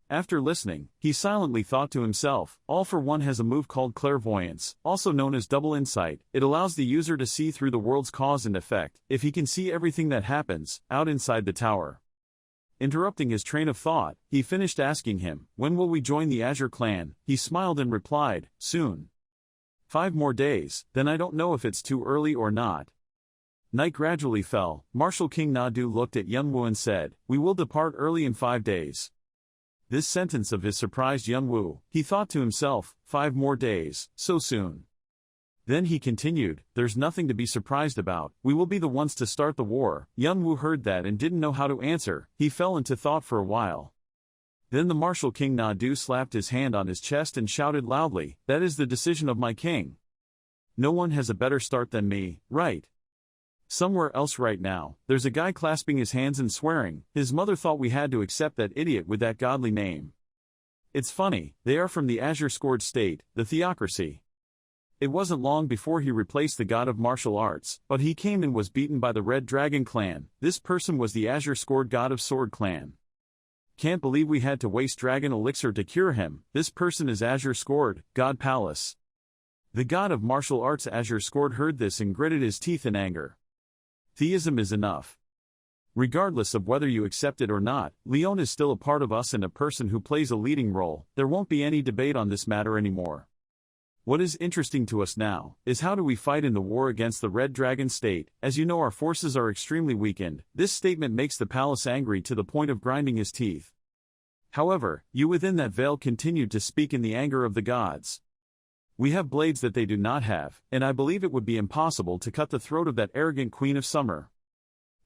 After listening, he silently thought to himself, All for One has a move called clairvoyance, also known as double insight. It allows the user to see through the world's cause and effect, if he can see everything that happens, out inside the tower. Interrupting his train of thought, he finished asking him, When will we join the Azure clan? He smiled and replied, Soon. 5 more days, then I don't know if it's too early or not. Night gradually fell. Martial King Nadu looked at Youngwoo and said, We will depart early in 5 days. This sentence of his surprised Youngwoo. He thought to himself, 5 more days, so soon. Then he continued, There's nothing to be surprised about, we will be the ones to start the war. Youngwoo heard that and didn't know how to answer. He fell into thought for a while. Then the martial King Nadu slapped his hand on his chest and shouted loudly, That is the decision of my king. No one has a better start than me, right? Somewhere else right now, there's a guy clasping his hands and swearing. His mother thought we had to accept that idiot with that godly name. It's funny, they are from the Azure Scored state, the theocracy. It wasn't long before he replaced the god of martial arts, but he came and was beaten by the Red Dragon clan. This person was the Azure Scored god of Sword clan. Can't believe we had to waste dragon elixir to cure him. This person is Azure Scored, God Palace. The god of martial arts Azure Scored heard this and gritted his teeth in anger. Theism is enough. Regardless of whether you accept it or not, Leon is still a part of us and a person who plays a leading role. There won't be any debate on this matter anymore. What is interesting to us now, is how do we fight in the war against the Red Dragon state. As you know, our forces are extremely weakened. This statement makes the palace angry to the point of grinding his teeth. However, you within that veil continued to speak in the anger of the gods. We have blades that they do not have, and I believe it would be impossible to cut the throat of that arrogant Queen of Summer.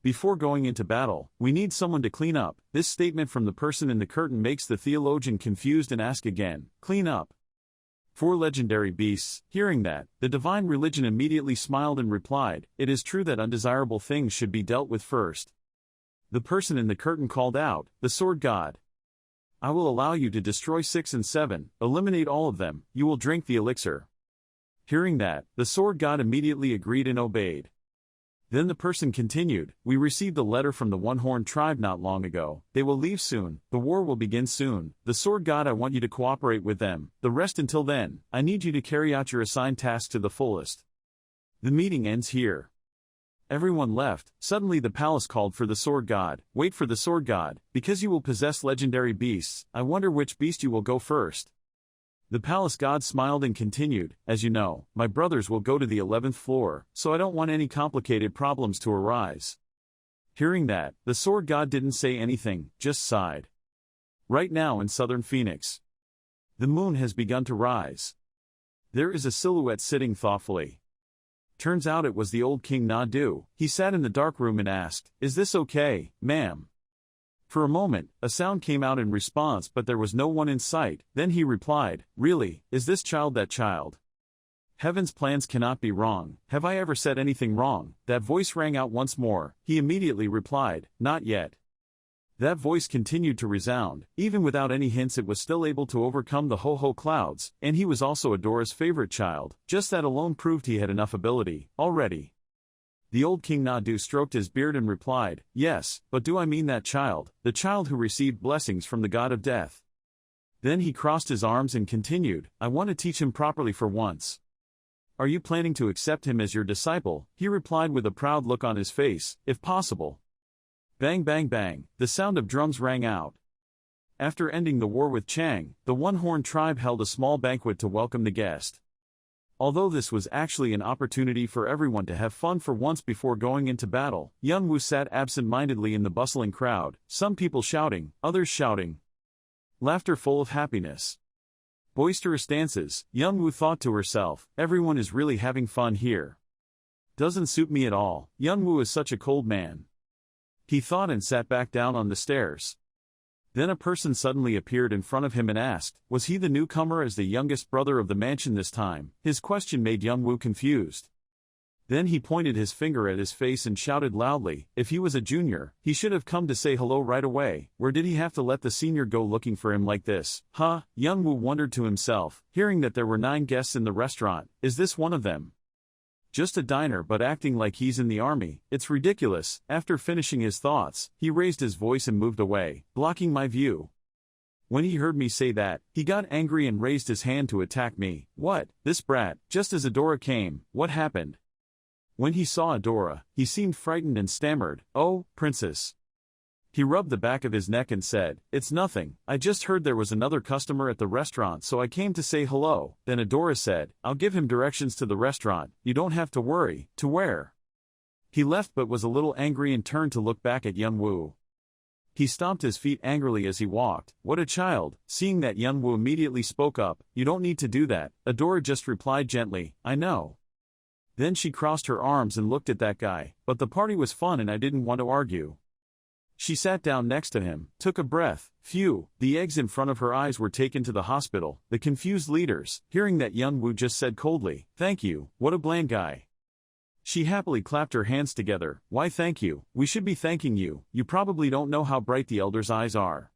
Before going into battle, we need someone to clean up. This statement from the person in the curtain makes the theologian confused and ask again, Clean up? 4 legendary beasts. Hearing that, the divine religion immediately smiled and replied, It is true that undesirable things should be dealt with first. The person in the curtain called out, The Sword God. I will allow you to destroy 6 and 7, eliminate all of them, you will drink the elixir. Hearing that, the Sword God immediately agreed and obeyed. Then the person continued, We received a letter from the One-Horned tribe not long ago. They will leave soon, the war will begin soon. The Sword God, I want you to cooperate with them. The rest until then, I need you to carry out your assigned task to the fullest. The meeting ends here. Everyone left. Suddenly the palace called for the Sword God. Wait for the Sword God, because you will possess legendary beasts. I wonder which beast you will go first. The palace god smiled and continued, As you know, my brothers will go to the 11th floor, so I don't want any complicated problems to arise. Hearing that, the sword god didn't say anything, just sighed. Right now in southern Phoenix, the moon has begun to rise. There is a silhouette sitting thoughtfully. Turns out it was the old King Nadu. He sat in the dark room and asked, Is this okay, ma'am? For a moment, a sound came out in response, but there was no one in sight. Then he replied, Really, is this child that child? Heaven's plans cannot be wrong. Have I ever said anything wrong? That voice rang out once more. He immediately replied, Not yet. That voice continued to resound. Even without any hints, it was still able to overcome the ho-ho clouds, and he was also Adora's favorite child. Just that alone proved he had enough ability, already. The old King Nadu stroked his beard and replied, Yes, but do I mean that child, the child who received blessings from the god of death? Then he crossed his arms and continued, I want to teach him properly for once. Are you planning to accept him as your disciple? He replied with a proud look on his face, If possible. Bang bang bang, the sound of drums rang out. After ending the war with Chang, the One-Horned tribe held a small banquet to welcome the guest. Although this was actually an opportunity for everyone to have fun for once before going into battle, Youngwoo sat absent-mindedly in the bustling crowd, some people shouting, others shouting. Laughter full of happiness. Boisterous dances. Youngwoo thought to herself, everyone is really having fun here. Doesn't suit me at all. Youngwoo is such a cold man. He thought and sat back down on the stairs. Then a person suddenly appeared in front of him and asked, was he the newcomer as the youngest brother of the mansion this time? His question made Youngwoo confused. Then he pointed his finger at his face and shouted loudly, if he was a junior, he should have come to say hello right away. Where did he have to let the senior go looking for him like this? Huh? Young-woo wondered to himself, hearing that there were 9 guests in the restaurant. Is this one of them? Just a diner but acting like he's in the army. It's ridiculous. After finishing his thoughts, he raised his voice and moved away, blocking my view. When he heard me say that, he got angry and raised his hand to attack me. What? This brat? Just as Adora came, what happened? When he saw Adora, he seemed frightened and stammered, "Oh, princess." He rubbed the back of his neck and said, "It's nothing, I just heard there was another customer at the restaurant so I came to say hello." Then Adora said, "I'll give him directions to the restaurant, you don't have to worry." To where? He left but was a little angry and turned to look back at Young-woo. He stomped his feet angrily as he walked. What a child. Seeing that, Young-woo immediately spoke up, "You don't need to do that." Adora just replied gently, "I know." Then she crossed her arms and looked at that guy, but the party was fun and I didn't want to argue. She sat down next to him, took a breath. Phew, the eggs in front of her eyes were taken to the hospital. The confused leaders, hearing that, Young-woo just said coldly, "Thank you, what a bland guy." She happily clapped her hands together. "Why thank you? We should be thanking you. You probably don't know how bright the elders' eyes are."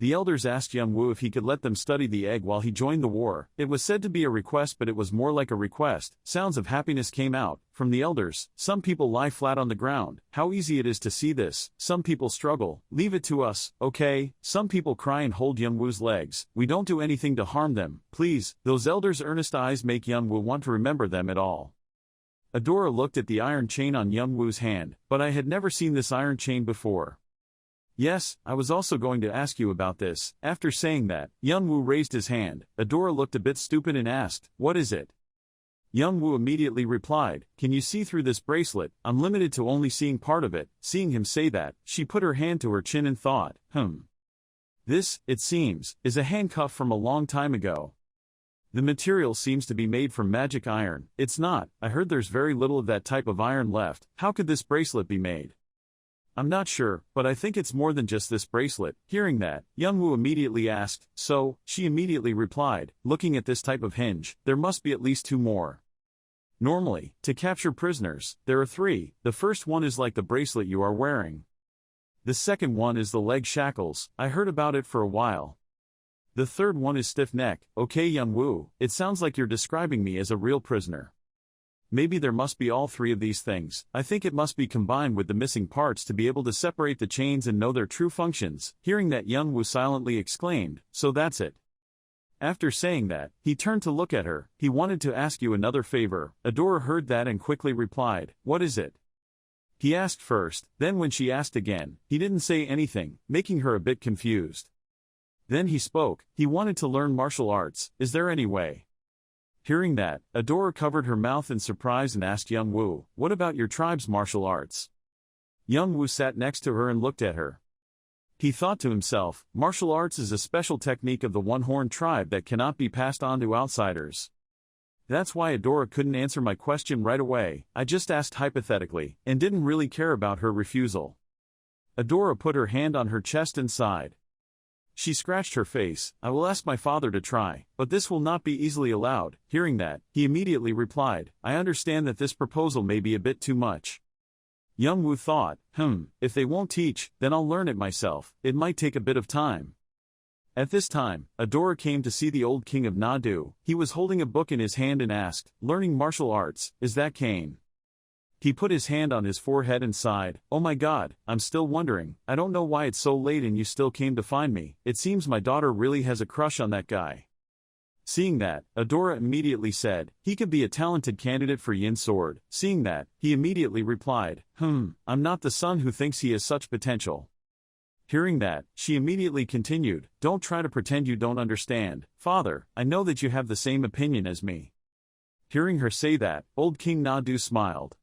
The elders asked Young-woo if he could let them study the egg while he joined the war. It was said to be a request but it was more like a request. Sounds of happiness came out from the elders. Some people lie flat on the ground. How easy it is to see this. Some people struggle. Leave it to us, okay? Some people cry and hold Young-woo's legs. We don't do anything to harm them. Please. Those elders' earnest eyes make Young-woo want to remember them at all. Adora looked at the iron chain on Young-woo's hand, but I had never seen this iron chain before. Yes, I was also going to ask you about this. After saying that, Young-woo raised his hand. Adora looked a bit stupid and asked, "What is it?" Young-woo immediately replied, "Can you see through this bracelet? I'm limited to only seeing part of it." Seeing him say that, she put her hand to her chin and thought, This, it seems, is a handcuff from a long time ago. The material seems to be made from magic iron. It's not. I heard there's very little of that type of iron left. How could this bracelet be made? I'm not sure, but I think it's more than just this bracelet. Hearing that, Young-woo immediately asked, "So?" She immediately replied, "Looking at this type of hinge, there must be at least 2 more. Normally, to capture prisoners, there are 3. The first one is like the bracelet you are wearing. The second one is the leg shackles. I heard about it for a while. The third one is stiff neck." Okay, Young-woo, it sounds like you're describing me as a real prisoner. Maybe there must be all 3 of these things. I think it must be combined with the missing parts to be able to separate the chains and know their true functions. Hearing that, Young-woo silently exclaimed, "So that's it." After saying that, he turned to look at her. "He wanted to ask you another favor." Adora heard that and quickly replied, "What is it?" He asked first, then when she asked again, he didn't say anything, making her a bit confused. Then he spoke. He wanted to learn martial arts. Is there any way? Hearing that, Adora covered her mouth in surprise and asked Young-woo, "What about your tribe's martial arts?" Young-woo sat next to her and looked at her. He thought to himself, martial arts is a special technique of the one-horn tribe that cannot be passed on to outsiders. That's why Adora couldn't answer my question right away. I just asked hypothetically, and didn't really care about her refusal. Adora put her hand on her chest and sighed. She scratched her face. "I will ask my father to try, but this will not be easily allowed." Hearing that, he immediately replied, "I understand that this proposal may be a bit too much." Young-woo thought, if they won't teach, then I'll learn it myself. It might take a bit of time. At this time, Adora came to see the old king of Nadu. He was holding a book in his hand and asked, "Learning martial arts, is that Kane?" He put his hand on his forehead and sighed, "Oh my God, I'm still wondering. I don't know why it's so late and you still came to find me. It seems my daughter really has a crush on that guy." Seeing that, Adora immediately said, "He could be a talented candidate for Yin Sword." Seeing that, he immediately replied, I'm not the son who thinks he has such potential." Hearing that, she immediately continued, "Don't try to pretend you don't understand. Father, I know that you have the same opinion as me." Hearing her say that, old King Nadu smiled.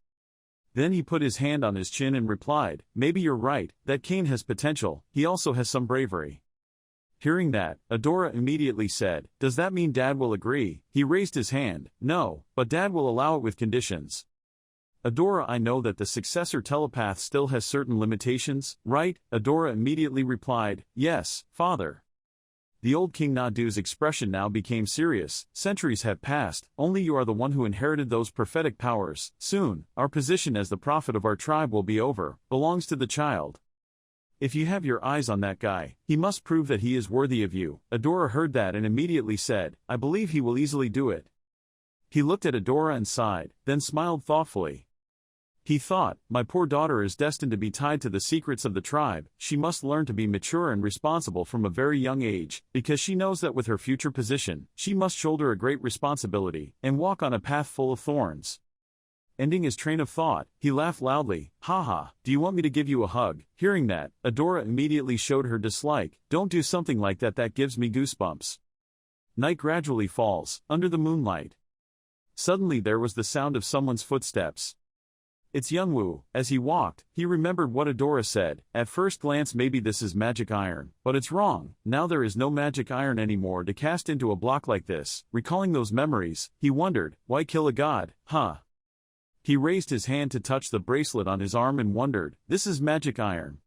Then he put his hand on his chin and replied, "Maybe you're right, that Kane has potential, he also has some bravery." Hearing that, Adora immediately said, "Does that mean Dad will agree?" He raised his hand, "No, but Dad will allow it with conditions." Adora, I know that the successor telepath still has certain limitations, right? Adora immediately replied, "Yes, Father." The old King Nadu's expression now became serious. Centuries have passed, only you are the one who inherited those prophetic powers. Soon, our position as the prophet of our tribe will be over, belongs to the child. If you have your eyes on that guy, he must prove that he is worthy of you. Adora heard that and immediately said, I believe he will easily do it. He looked at Adora and sighed, then smiled thoughtfully. He thought, my poor daughter is destined to be tied to the secrets of the tribe. She must learn to be mature and responsible from a very young age, because she knows that with her future position, she must shoulder a great responsibility, and walk on a path full of thorns. Ending his train of thought, he laughed loudly, haha, do you want me to give you a hug? Hearing that, Adora immediately showed her dislike. Don't do something like that, that gives me goosebumps. Night gradually falls, under the moonlight. Suddenly there was the sound of someone's footsteps. It's Youngwoo. As he walked, he remembered what Adora said. At first glance maybe this is magic iron, but it's wrong. Now there is no magic iron anymore to cast into a block like this. Recalling those memories, he wondered, why kill a god, huh? He raised his hand to touch the bracelet on his arm and wondered, this is magic iron.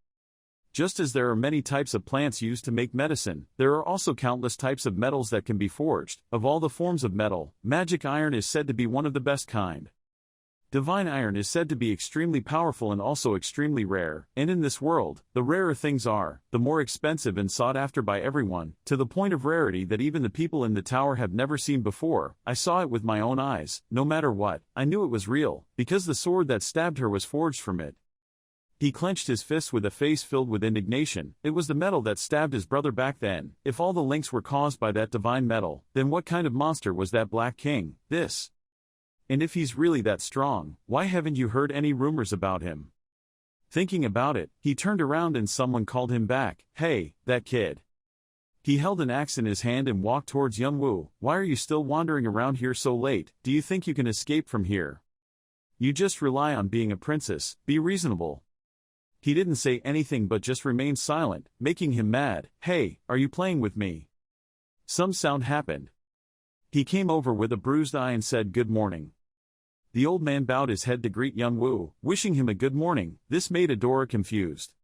Just as there are many types of plants used to make medicine, there are also countless types of metals that can be forged. Of all the forms of metal, magic iron is said to be one of the best kind. Divine iron is said to be extremely powerful and also extremely rare, and in this world, the rarer things are, the more expensive and sought after by everyone, to the point of rarity that even the people in the tower have never seen before. I saw it with my own eyes. No matter what, I knew it was real, because the sword that stabbed her was forged from it. He clenched his fists with a face filled with indignation. It was the metal that stabbed his brother back then. If all the links were caused by that divine metal, then what kind of monster was that Black King? This. And if he's really that strong, why haven't you heard any rumors about him? Thinking about it, he turned around and someone called him back. Hey, that kid. He held an axe in his hand and walked towards Youngwoo. Why are you still wandering around here so late? Do you think you can escape from here? You just rely on being a princess. Be reasonable. He didn't say anything but just remained silent, making him mad. Hey, are you playing with me? Some sound happened. He came over with a bruised eye and said good morning. The old man bowed his head to greet Youngwoo, wishing him a good morning. This made Adora confused.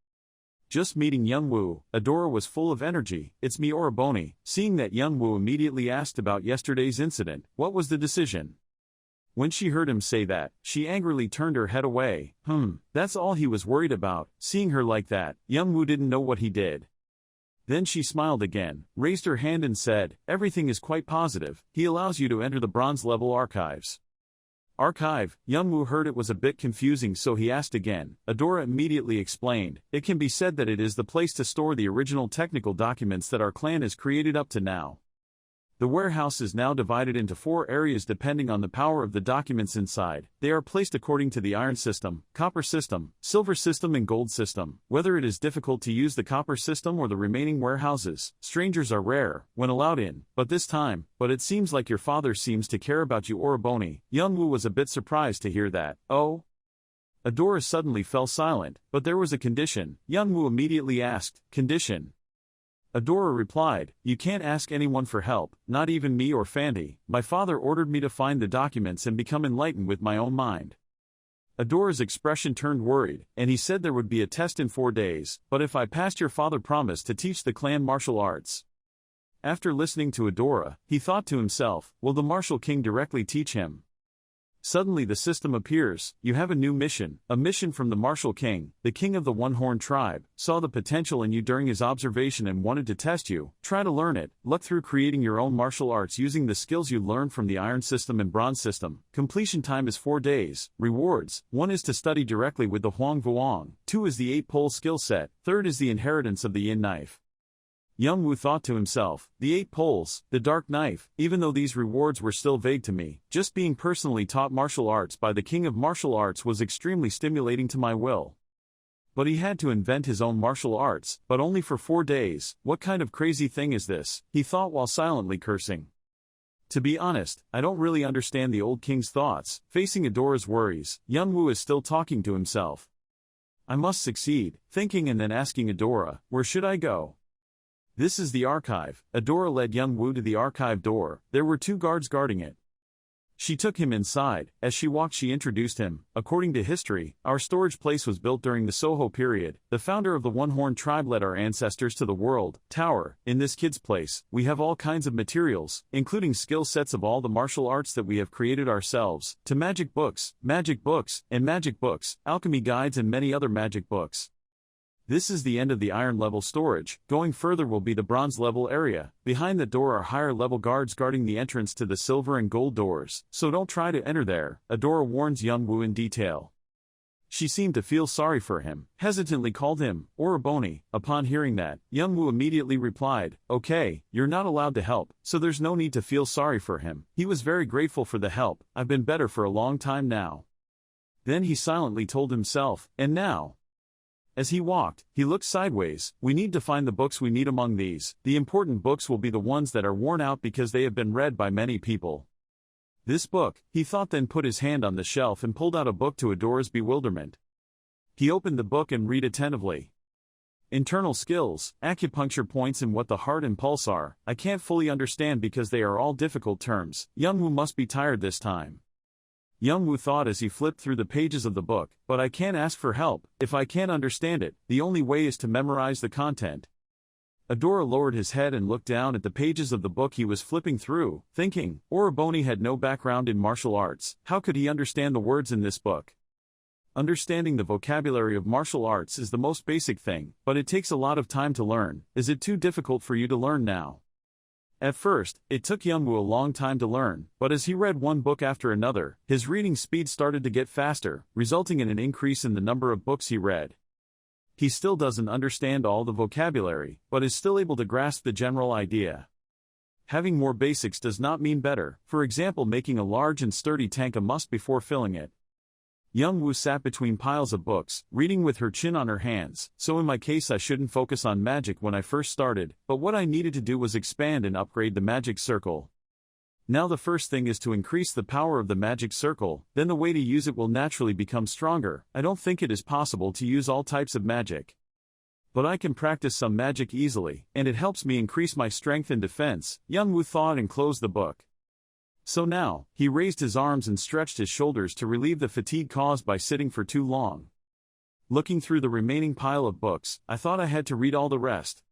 Just meeting Youngwoo, Adora was full of energy. It's me Oroboni. Seeing that, Youngwoo immediately asked about yesterday's incident. What was the decision? When she heard him say that, she angrily turned her head away. That's all he was worried about. Seeing her like that, Youngwoo didn't know what he did. Then she smiled again, raised her hand and said, everything is quite positive. He allows you to enter the bronze level archives. Archive? Youngwoo heard it was a bit confusing, so he asked again. Adora immediately explained, it can be said that it is the place to store the original technical documents that our clan has created up to now. The warehouse is now divided into 4 areas depending on the power of the documents inside. They are placed according to the iron system, copper system, silver system and gold system. Whether it is difficult to use the copper system or the remaining warehouses, strangers are rare when allowed in. But it seems like your father seems to care about you, Oroboni. Youngwoo was a bit surprised to hear that. Oh? Adora suddenly fell silent, but there was a condition. Youngwoo immediately asked, condition? Adora replied, you can't ask anyone for help, not even me or Fandy. My father ordered me to find the documents and become enlightened with my own mind. Adora's expression turned worried, and he said there would be a test in 4 days, but if I passed, your father promised to teach the clan martial arts. After listening to Adora, he thought to himself, will the martial king directly teach him? Suddenly the system appears. You have a new mission, a mission from the martial king. The king of the one-horned tribe saw the potential in you during his observation and wanted to test you. Try to learn it. Look through creating your own martial arts using the skills you learned from the iron system and bronze system. Completion time is 4 days. Rewards: 1 is to study directly with the Huang Vuong, 2 is the 8-pole skill set, 3rd is the inheritance of the yin knife. Youngwoo thought to himself, the 8 poles, the dark knife. Even though these rewards were still vague to me, just being personally taught martial arts by the king of martial arts was extremely stimulating to my will. But he had to invent his own martial arts, but only for 4 days. What kind of crazy thing is this? He thought while silently cursing. To be honest, I don't really understand the old king's thoughts. Facing Adora's worries, Youngwoo is still talking to himself. I must succeed, thinking and then asking Adora, where should I go? This is the archive. Adora led Youngwoo to the archive door. There were 2 guards guarding it. She took him inside. As she walked, she introduced him. According to history, our storage place was built during the Soho period. The founder of the One-Horn tribe led our ancestors to the world tower. In this kid's place, we have all kinds of materials, including skill sets of all the martial arts that we have created ourselves, to magic books, and magic books, alchemy guides and many other magic books. This is the end of the iron level storage. Going further will be the bronze level area. Behind the door are higher level guards guarding the entrance to the silver and gold doors, so don't try to enter there, Adora warns Young-woo in detail. She seemed to feel sorry for him, hesitantly called him Oroboni. Upon hearing that, Young-woo immediately replied, "Okay, you're not allowed to help, so there's no need to feel sorry for him." He was very grateful for the help. "I've been better for a long time now." Then he silently told himself, "And now?" As he walked, he looked sideways. "We need to find the books we need among these. The important books will be the ones that are worn out because they have been read by many people. This book," he thought, then put his hand on the shelf and pulled out a book to Adora's bewilderment. He opened the book and read attentively. "Internal skills, acupuncture points and what the heart and pulse are. I can't fully understand because they are all difficult terms. Young-woo must be tired this time." Young-woo thought as he flipped through the pages of the book, "But I can't ask for help. If I can't understand it, the only way is to memorize the content." Adora lowered his head and looked down at the pages of the book he was flipping through, thinking, Oroboni had no background in martial arts. How could he understand the words in this book? Understanding the vocabulary of martial arts is the most basic thing, but it takes a lot of time to learn. Is it too difficult for you to learn now? At first, it took Young-woo a long time to learn, but as he read one book after another, his reading speed started to get faster, resulting in an increase in the number of books he read. He still doesn't understand all the vocabulary, but is still able to grasp the general idea. Having more basics does not mean better. For example, making a large and sturdy tank a must before filling it. Young-woo sat between piles of books, reading with her chin on her hands. "So in my case I shouldn't focus on magic when I first started, but what I needed to do was expand and upgrade the magic circle. Now the first thing is to increase the power of the magic circle, then the way to use it will naturally become stronger. I don't think it is possible to use all types of magic. But I can practice some magic easily, and it helps me increase my strength and defense," Young-woo thought and closed the book. So now, he raised his arms and stretched his shoulders to relieve the fatigue caused by sitting for too long. Looking through the remaining pile of books, I thought I had to read all the rest.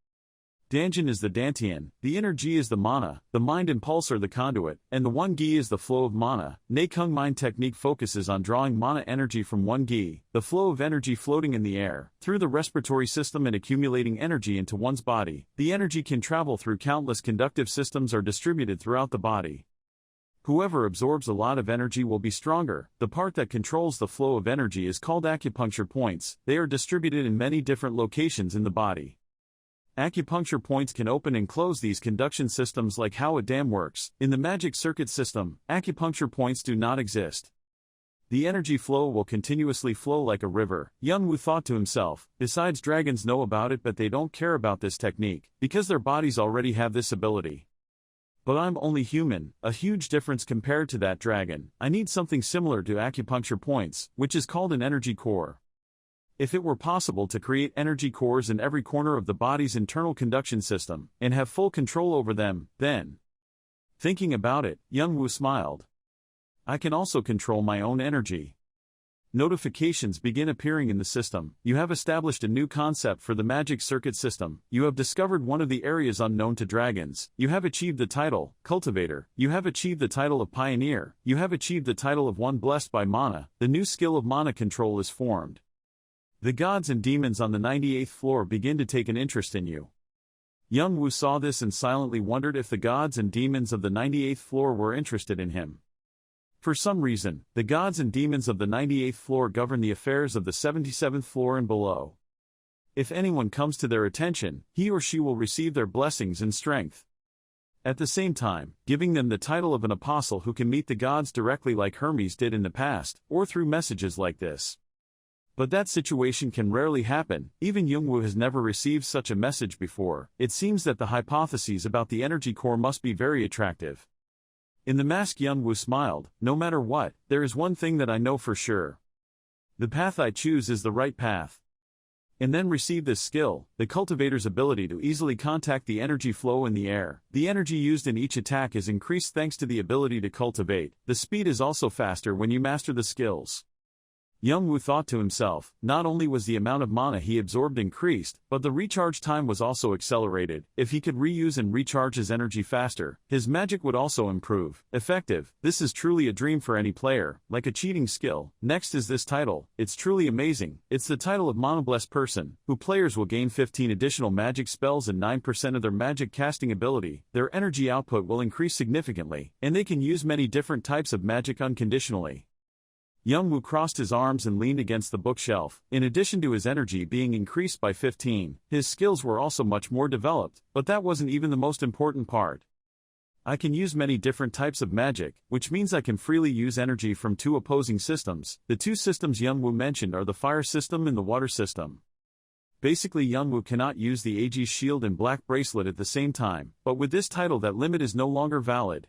Danjin is the dantian, the inner Ji is the mana, the mind and pulse are the conduit, and the one Gi is the flow of mana. Neikung mind technique focuses on drawing mana energy from one Gi, the flow of energy floating in the air, through the respiratory system and accumulating energy into one's body. The energy can travel through countless conductive systems or distributed throughout the body. Whoever absorbs a lot of energy will be stronger. The part that controls the flow of energy is called acupuncture points. They are distributed in many different locations in the body. Acupuncture points can open and close these conduction systems like how a dam works. In the magic circuit system, acupuncture points do not exist. The energy flow will continuously flow like a river, Young-woo thought to himself. Besides, dragons know about it, but they don't care about this technique, because their bodies already have this ability. But I'm only human, a huge difference compared to that dragon. I need something similar to acupuncture points, which is called an energy core. If it were possible to create energy cores in every corner of the body's internal conduction system, and have full control over them, then... Thinking about it, Young-woo smiled. I can also control my own energy. Notifications begin appearing in the system. You have established a new concept for the magic circuit system. You have discovered one of the areas unknown to dragons. You have achieved the title, Cultivator. You have achieved the title of Pioneer. You have achieved the title of One Blessed by Mana. The new skill of mana control is formed. The gods and demons on the 98th floor begin to take an interest in you. Young-woo saw this and silently wondered if the gods and demons of the 98th floor were interested in him. For some reason, the gods and demons of the 98th floor govern the affairs of the 77th floor and below. If anyone comes to their attention, he or she will receive their blessings and strength. At the same time, giving them the title of an apostle who can meet the gods directly like Hermes did in the past, or through messages like this. But that situation can rarely happen. Even Young-woo has never received such a message before. It seems that the hypotheses about the energy core must be very attractive. In the mask, Young-woo smiled. No matter what, there is one thing that I know for sure. The path I choose is the right path. and then receive this skill, the cultivator's ability to easily contact the energy flow in the air. The energy used in each attack is increased thanks to the ability to cultivate. The speed is also faster when you master the skills. Young-woo thought to himself, not only was the amount of mana he absorbed increased, but the recharge time was also accelerated. If he could reuse and recharge his energy faster, his magic would also improve. Effective. This is truly a dream for any player, like a cheating skill. Next is this title. It's truly amazing. It's the title of Monoblessed Person, who players will gain 15 additional magic spells and 9% of their magic casting ability. Their energy output will increase significantly, and they can use many different types of magic unconditionally. Young-woo crossed his arms and leaned against the bookshelf. In addition to his energy being increased by 15, his skills were also much more developed, but that wasn't even the most important part. I can use many different types of magic, which means I can freely use energy from two opposing systems. The two systems Young-woo mentioned are the fire system and the water system. Basically, Young-woo cannot use the Aegis shield and black bracelet at the same time, but with this title that limit is no longer valid.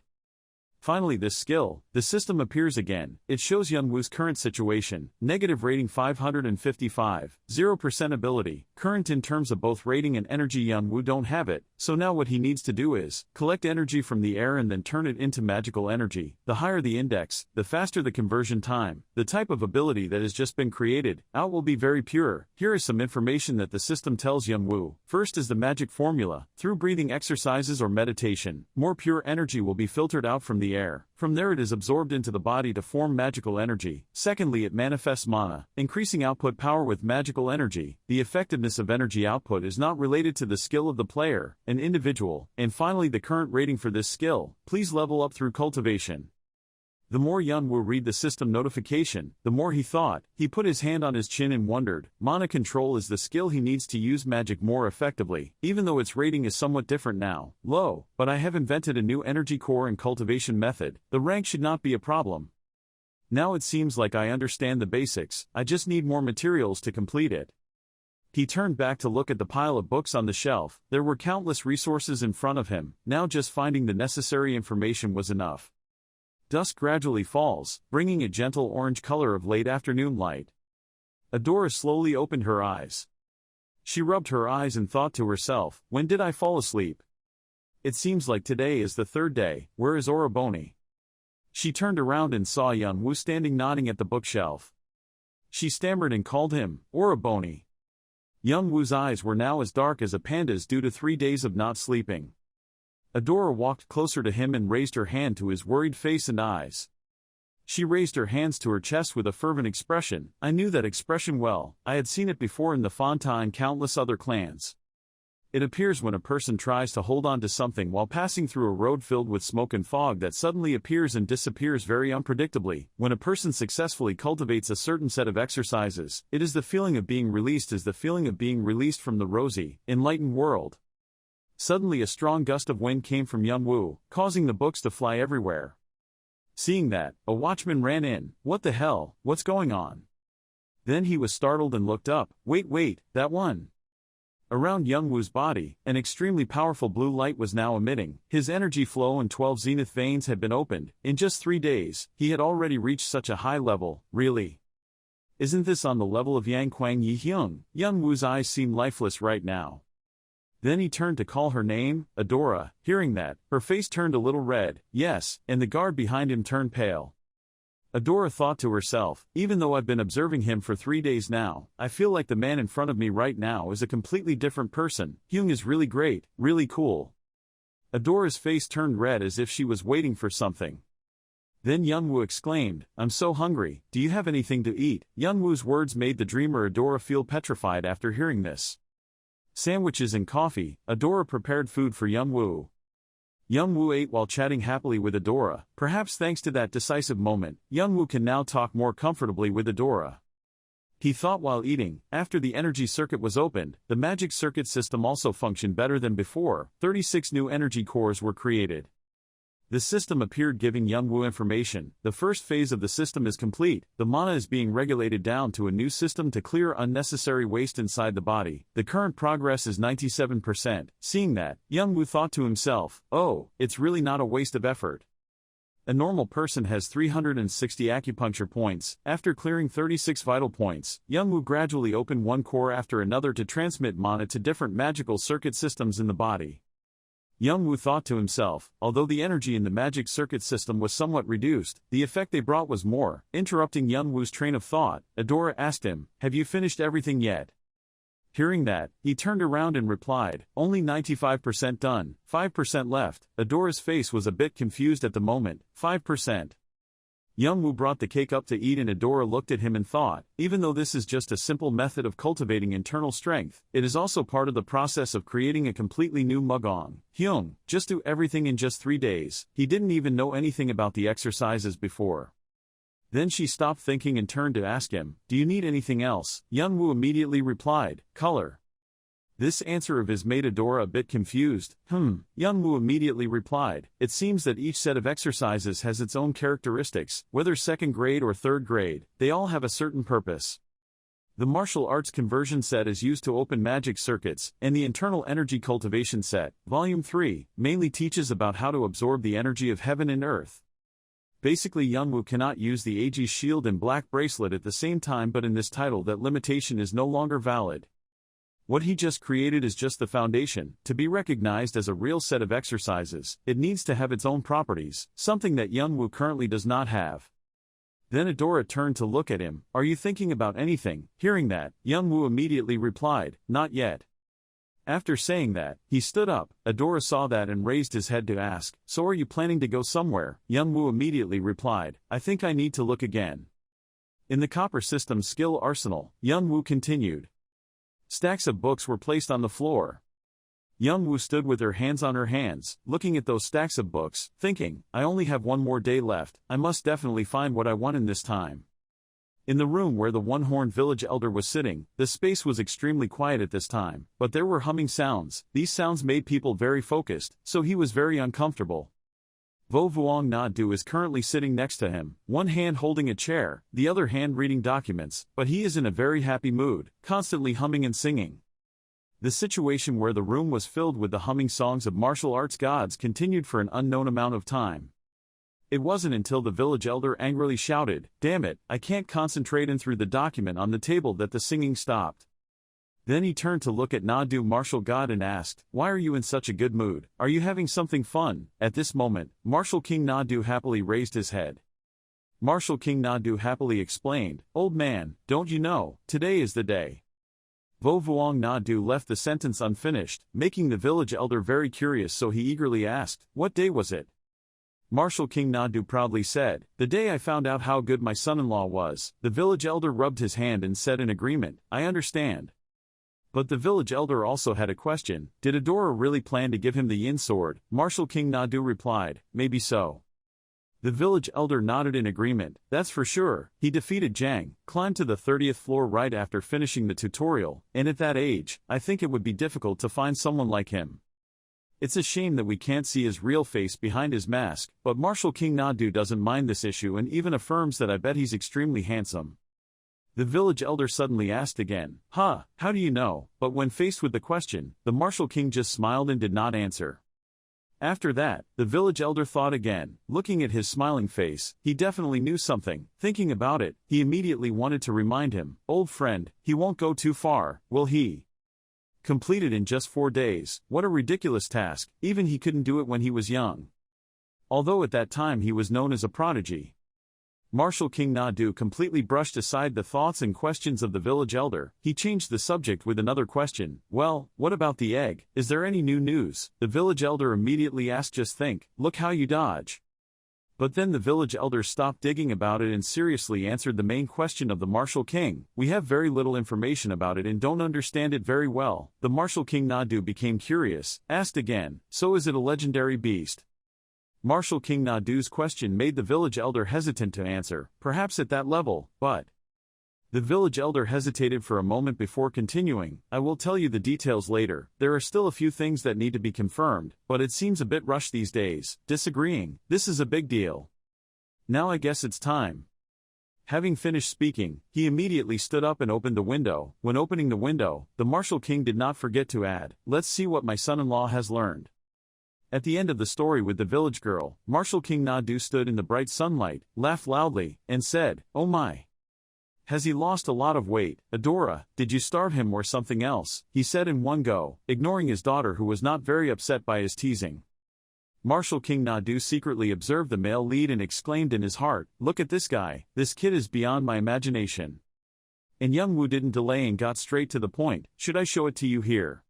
Finally, this skill, the system appears again. It shows Young-woo's current situation, negative rating 555, 0% ability, current in terms of both rating and energy. Young-woo don't have it, so now what he needs to do is, collect energy from the air and then turn it into magical energy. The higher the index, the faster the conversion time. The type of ability that has just been created out will be very pure. Here is some information that the system tells Young-woo. First is the magic formula. Through breathing exercises or meditation, more pure energy will be filtered out from the air. From there it is absorbed into the body to form magical energy. Secondly, it manifests mana, increasing output power with magical energy. The effectiveness of energy output is not related to the skill of the player, an individual. And finally, the current rating for this skill. Please level up through cultivation. The more Young-woo read the system notification, the more he thought. He put his hand on his chin and wondered. Mana control is the skill he needs to use magic more effectively, even though its rating is somewhat different now. Low, but I have invented a new energy core and cultivation method. The rank should not be a problem. Now it seems like I understand the basics, I just need more materials to complete it. He turned back to look at the pile of books on the shelf. There were countless resources in front of him. Now just finding the necessary information was enough. Dusk gradually falls, bringing a gentle orange color of late afternoon light. Adora slowly opened her eyes. She rubbed her eyes and thought to herself, when did I fall asleep? It seems like today is the third day. Where is Oroboni? She turned around and saw Young-woo standing nodding at the bookshelf. She stammered and called him, Oroboni. Young-woo's eyes were now as dark as a panda's due to 3 days of not sleeping. Adora walked closer to him and raised her hand to his worried face and eyes. She raised her hands to her chest with a fervent expression. I knew that expression well. I had seen it before in the Fonta and countless other clans. It appears when a person tries to hold on to something while passing through a road filled with smoke and fog that suddenly appears and disappears very unpredictably. When a person successfully cultivates a certain set of exercises, it is the feeling of being released from the rosy, enlightened world. Suddenly a strong gust of wind came from Young-woo, causing the books to fly everywhere. Seeing that, a watchman ran in. What the hell, what's going on? Then he was startled and looked up. Wait, that one. Around Young-woo's body, an extremely powerful blue light was now emitting. His energy flow and 12 zenith veins had been opened. In just 3 days, he had already reached such a high level. Really? Isn't this on the level of Yang Kwang Yi-hyung? Young-woo's eyes seemed lifeless right now. Then he turned to call her name, Adora. Hearing that, her face turned a little red. Yes, and the guard behind him turned pale. Adora thought to herself, even though I've been observing him for 3 days now, I feel like the man in front of me right now is a completely different person. Hyung is really great, really cool. Adora's face turned red as if she was waiting for something. Then Young-woo exclaimed, I'm so hungry, do you have anything to eat? Young-woo's words made the dreamer Adora feel petrified after hearing this. Sandwiches and coffee. Adora prepared food for Young-woo. Young-woo ate while chatting happily with Adora. Perhaps thanks to that decisive moment, Young-woo can now talk more comfortably with Adora. He thought while eating. After the energy circuit was opened, the magic circuit system also functioned better than before. 36 new energy cores were created. The system appeared giving Young-woo information. The first phase of the system is complete. The mana is being regulated down to a new system to clear unnecessary waste inside the body. The current progress is 97%. Seeing that, Young-woo thought to himself, oh, it's really not a waste of effort. A normal person has 360 acupuncture points. After clearing 36 vital points, Youngwoo gradually opened one core after another to transmit mana to different magical circuit systems in the body. Youngwoo thought to himself, although the energy in the magic circuit system was somewhat reduced, the effect they brought was more. Interrupting Youngwoo's train of thought, Adora asked him, "Have you finished everything yet?" Hearing that, he turned around and replied, "Only 95% done, 5% left." Adora's face was a bit confused at the moment. 5%. Youngwoo brought the cake up to eat and Adora looked at him and thought, even though this is just a simple method of cultivating internal strength, it is also part of the process of creating a completely new Mugong. Hyung, just do everything in just 3 days. He didn't even know anything about the exercises before. Then she stopped thinking and turned to ask him, "Do you need anything else?" Youngwoo immediately replied, "Color." This answer of his made Adora a bit confused. Youngwoo immediately replied, "It seems that each set of exercises has its own characteristics, whether second grade or third grade, they all have a certain purpose. The martial arts conversion set is used to open magic circuits, and the internal energy cultivation set, Volume 3, mainly teaches about how to absorb the energy of heaven and earth. Basically Youngwoo cannot use the Aegis shield and black bracelet at the same time, but in this title that limitation is no longer valid. What he just created is just the foundation. To be recognized as a real set of exercises, it needs to have its own properties, something that Youngwoo currently does not have." Then Adora turned to look at him, "Are you thinking about anything?" Hearing that, Youngwoo immediately replied, "Not yet." After saying that, he stood up. Adora saw that and raised his head to ask, "So are you planning to go somewhere?" Youngwoo immediately replied, "I think I need to look again." In the Copper System's skill arsenal, Youngwoo continued. Stacks of books were placed on the floor. Youngwoo stood with her hands on her hands, looking at those stacks of books, thinking, "I only have one more day left, I must definitely find what I want in this time." In the room where the one-horned village elder was sitting, the space was extremely quiet at this time, but there were humming sounds. These sounds made people very focused, so he was very uncomfortable. Vo Vuong Na-du is currently sitting next to him, one hand holding a chair, the other hand reading documents, but he is in a very happy mood, constantly humming and singing. The situation where the room was filled with the humming songs of martial arts gods continued for an unknown amount of time. It wasn't until the village elder angrily shouted, "Damn it, I can't concentrate," and threw the document on the table that the singing stopped. Then he turned to look at Na-du martial god and asked, "Why are you in such a good mood? Are you having something fun?" At this moment, Martial King Na-du happily raised his head. Martial King Na-du happily explained, "Old man, don't you know, today is the day." Vo Vuong Na-du left the sentence unfinished, making the village elder very curious, so he eagerly asked, "What day was it?" Martial King Na-du proudly said, "The day I found out how good my son-in-law was." The village elder rubbed his hand and said in agreement, "I understand." But the village elder also had a question. Did Adora really plan to give him the yin sword? Martial King Na-du replied, "Maybe so." The village elder nodded in agreement. "That's for sure. He defeated Jang, climbed to the 30th floor right after finishing the tutorial, and at that age, I think it would be difficult to find someone like him. It's a shame that we can't see his real face behind his mask, but Martial King Na-du doesn't mind this issue and even affirms that I bet he's extremely handsome." The village elder suddenly asked again, "How do you know?" But when faced with the question, the martial king just smiled and did not answer. After that, the village elder thought again. Looking at his smiling face, he definitely knew something. Thinking about it, he immediately wanted to remind him, "Old friend, he won't go too far, will he?" Completed in just 4 days, what a ridiculous task. Even he couldn't do it when he was young. Although at that time he was known as a prodigy. Martial King Na-du completely brushed aside the thoughts and questions of the village elder. He changed the subject with another question. "Well, what about the egg? Is there any new news?" The village elder immediately asked, "Just think, look how you dodge." But then the village elder stopped digging about it and seriously answered the main question of the martial king. "We have very little information about it and don't understand it very well." The martial king Na-du became curious, asked again, "So is it a legendary beast?" Martial King Na-du's question made the village elder hesitant to answer, perhaps at that level, but... The village elder hesitated for a moment before continuing, "I will tell you the details later. There are still a few things that need to be confirmed, but it seems a bit rushed these days." Disagreeing, "This is a big deal. Now I guess it's time." Having finished speaking, he immediately stood up and opened the window. When opening the window, the martial king did not forget to add, "Let's see what my son-in-law has learned." At the end of the story with the village girl, Martial King Nadu stood in the bright sunlight, laughed loudly, and said, "Oh my! Has he lost a lot of weight? Adora, did you starve him or something else?" he said in one go, ignoring his daughter who was not very upset by his teasing. Martial King Nadu secretly observed the male lead and exclaimed in his heart, "Look at this guy, this kid is beyond my imagination." And Young Woo didn't delay and got straight to the point, "Should I show it to you here?"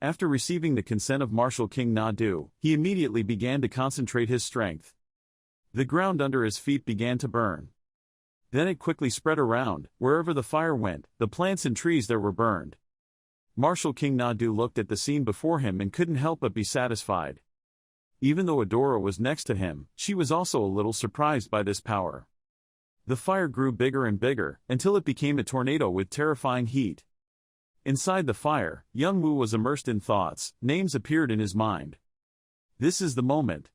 After receiving the consent of Martial King Nadu, he immediately began to concentrate his strength. The ground under his feet began to burn. Then it quickly spread around. Wherever the fire went, the plants and trees there were burned. Martial King Nadu looked at the scene before him and couldn't help but be satisfied. Even though Adora was next to him, she was also a little surprised by this power. The fire grew bigger and bigger, until it became a tornado with terrifying heat. Inside the fire, Young Woo was immersed in thoughts. Names appeared in his mind. This is the moment.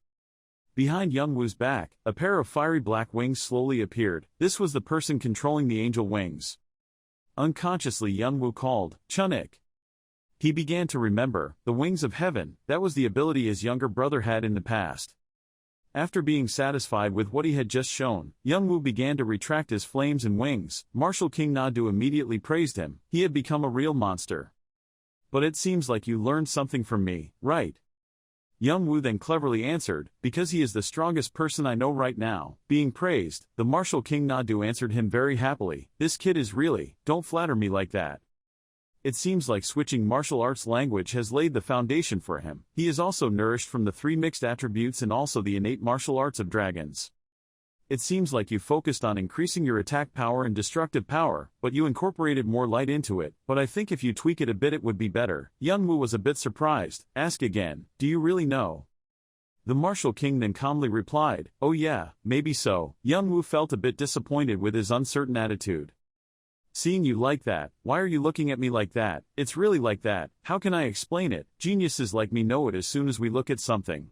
Behind Young Woo's back, a pair of fiery black wings slowly appeared. This was the person controlling the angel wings. Unconsciously Young Woo called, "Chunik." He began to remember, the wings of heaven, that was the ability his younger brother had in the past. After being satisfied with what he had just shown, Young Woo began to retract his flames and wings. Martial King Nadu immediately praised him. He had become a real monster. "But it seems like you learned something from me, right?" Young Woo then cleverly answered, "Because he is the strongest person I know right now." Being praised, the Martial King Nadu answered him very happily, "This kid is really, don't flatter me like that. It seems like switching martial arts language has laid the foundation for him. He is also nourished from the 3 mixed attributes and also the innate martial arts of dragons. It seems like you focused on increasing your attack power and destructive power, but you incorporated more light into it, but I think if you tweak it a bit it would be better." Young Woo was a bit surprised. "Ask again, do you really know?" The Martial King then calmly replied, "Oh yeah, maybe so." Young Woo felt a bit disappointed with his uncertain attitude. "Seeing you like that, why are you looking at me like that? It's really like that, how can I explain it? Geniuses like me know it as soon as we look at something."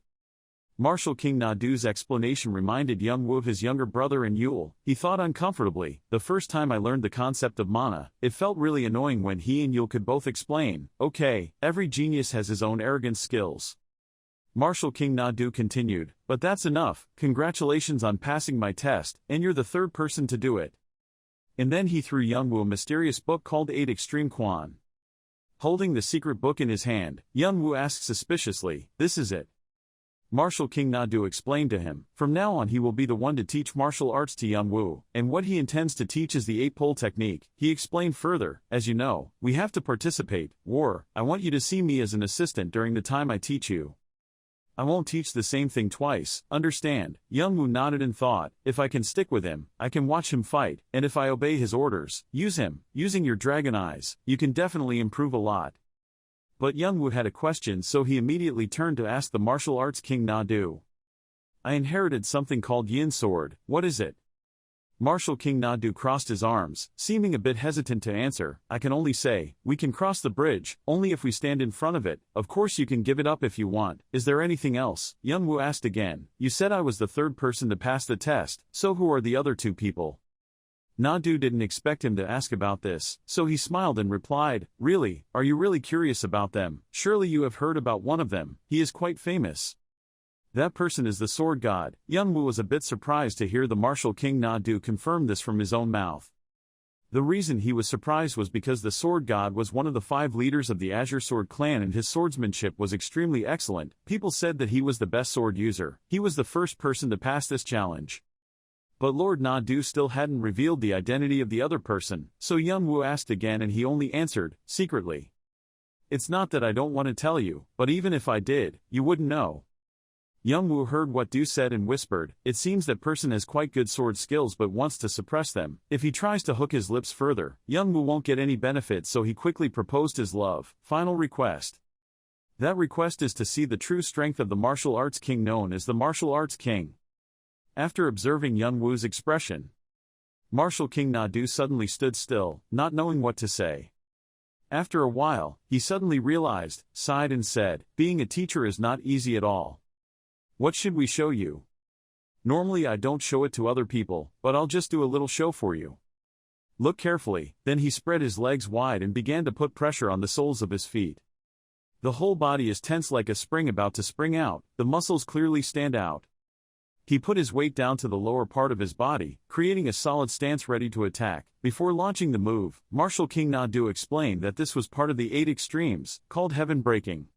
Martial King Nadu's explanation reminded Young Woo of his younger brother and Yool. He thought uncomfortably, "The first time I learned the concept of mana, it felt really annoying when he and Yool could both explain, okay, every genius has his own arrogant skills." Martial King Nadu continued, "But that's enough, congratulations on passing my test, and you're the third person to do it." And then he threw Young Woo a mysterious book called 8 Extreme Quan. Holding the secret book in his hand, Young Woo asked suspiciously, "This is it?" Martial King Nadu explained to him, "From now on he will be the one to teach martial arts to Young Woo, and what he intends to teach is the 8-pole technique." He explained further, "As you know, we have to participate, war, I want you to see me as an assistant during the time I teach you. I won't teach the same thing twice, understand?" Young Woo nodded and thought, "If I can stick with him, I can watch him fight, and if I obey his orders, use him, using your dragon eyes, you can definitely improve a lot." But Young Woo had a question, so he immediately turned to ask the martial arts King Nadu. "I inherited something called Yin Sword, what is it?" Martial King Nadu crossed his arms, seeming a bit hesitant to answer. "I can only say, we can cross the bridge, only if we stand in front of it. Of course you can give it up if you want. Is there anything else?" Young Woo asked again. "You said I was the third person to pass the test, so who are the other 2 people?" Nadu didn't expect him to ask about this, so he smiled and replied, "Really, are you really curious about them? Surely you have heard about one of them, he is quite famous. That person is the Sword God." Young Woo was a bit surprised to hear the Martial King Nadu confirm this from his own mouth. The reason he was surprised was because the Sword God was one of the 5 leaders of the Azure Sword clan and his swordsmanship was extremely excellent. People said that he was the best sword user. He was the first person to pass this challenge. But Lord Nadu still hadn't revealed the identity of the other person, so Young Woo asked again and he only answered, "Secretly. It's not that I don't want to tell you, but even if I did, you wouldn't know." Young Woo heard what Du said and whispered, "It seems that person has quite good sword skills but wants to suppress them. If he tries to hook his lips further, Young Woo won't get any benefit, so he quickly proposed his love, final request. That request is to see the true strength of the martial arts king known as the martial arts king." After observing Young Woo's expression, Martial King Nadu suddenly stood still, not knowing what to say. After a while, he suddenly realized, sighed and said, "Being a teacher is not easy at all. What should we show you? Normally I don't show it to other people, but I'll just do a little show for you. Look carefully." Then he spread his legs wide and began to put pressure on the soles of his feet. The whole body is tense like a spring about to spring out, the muscles clearly stand out. He put his weight down to the lower part of his body, creating a solid stance ready to attack. Before launching the move, Martial King Nadu explained that this was part of the 8 extremes, called heaven breaking.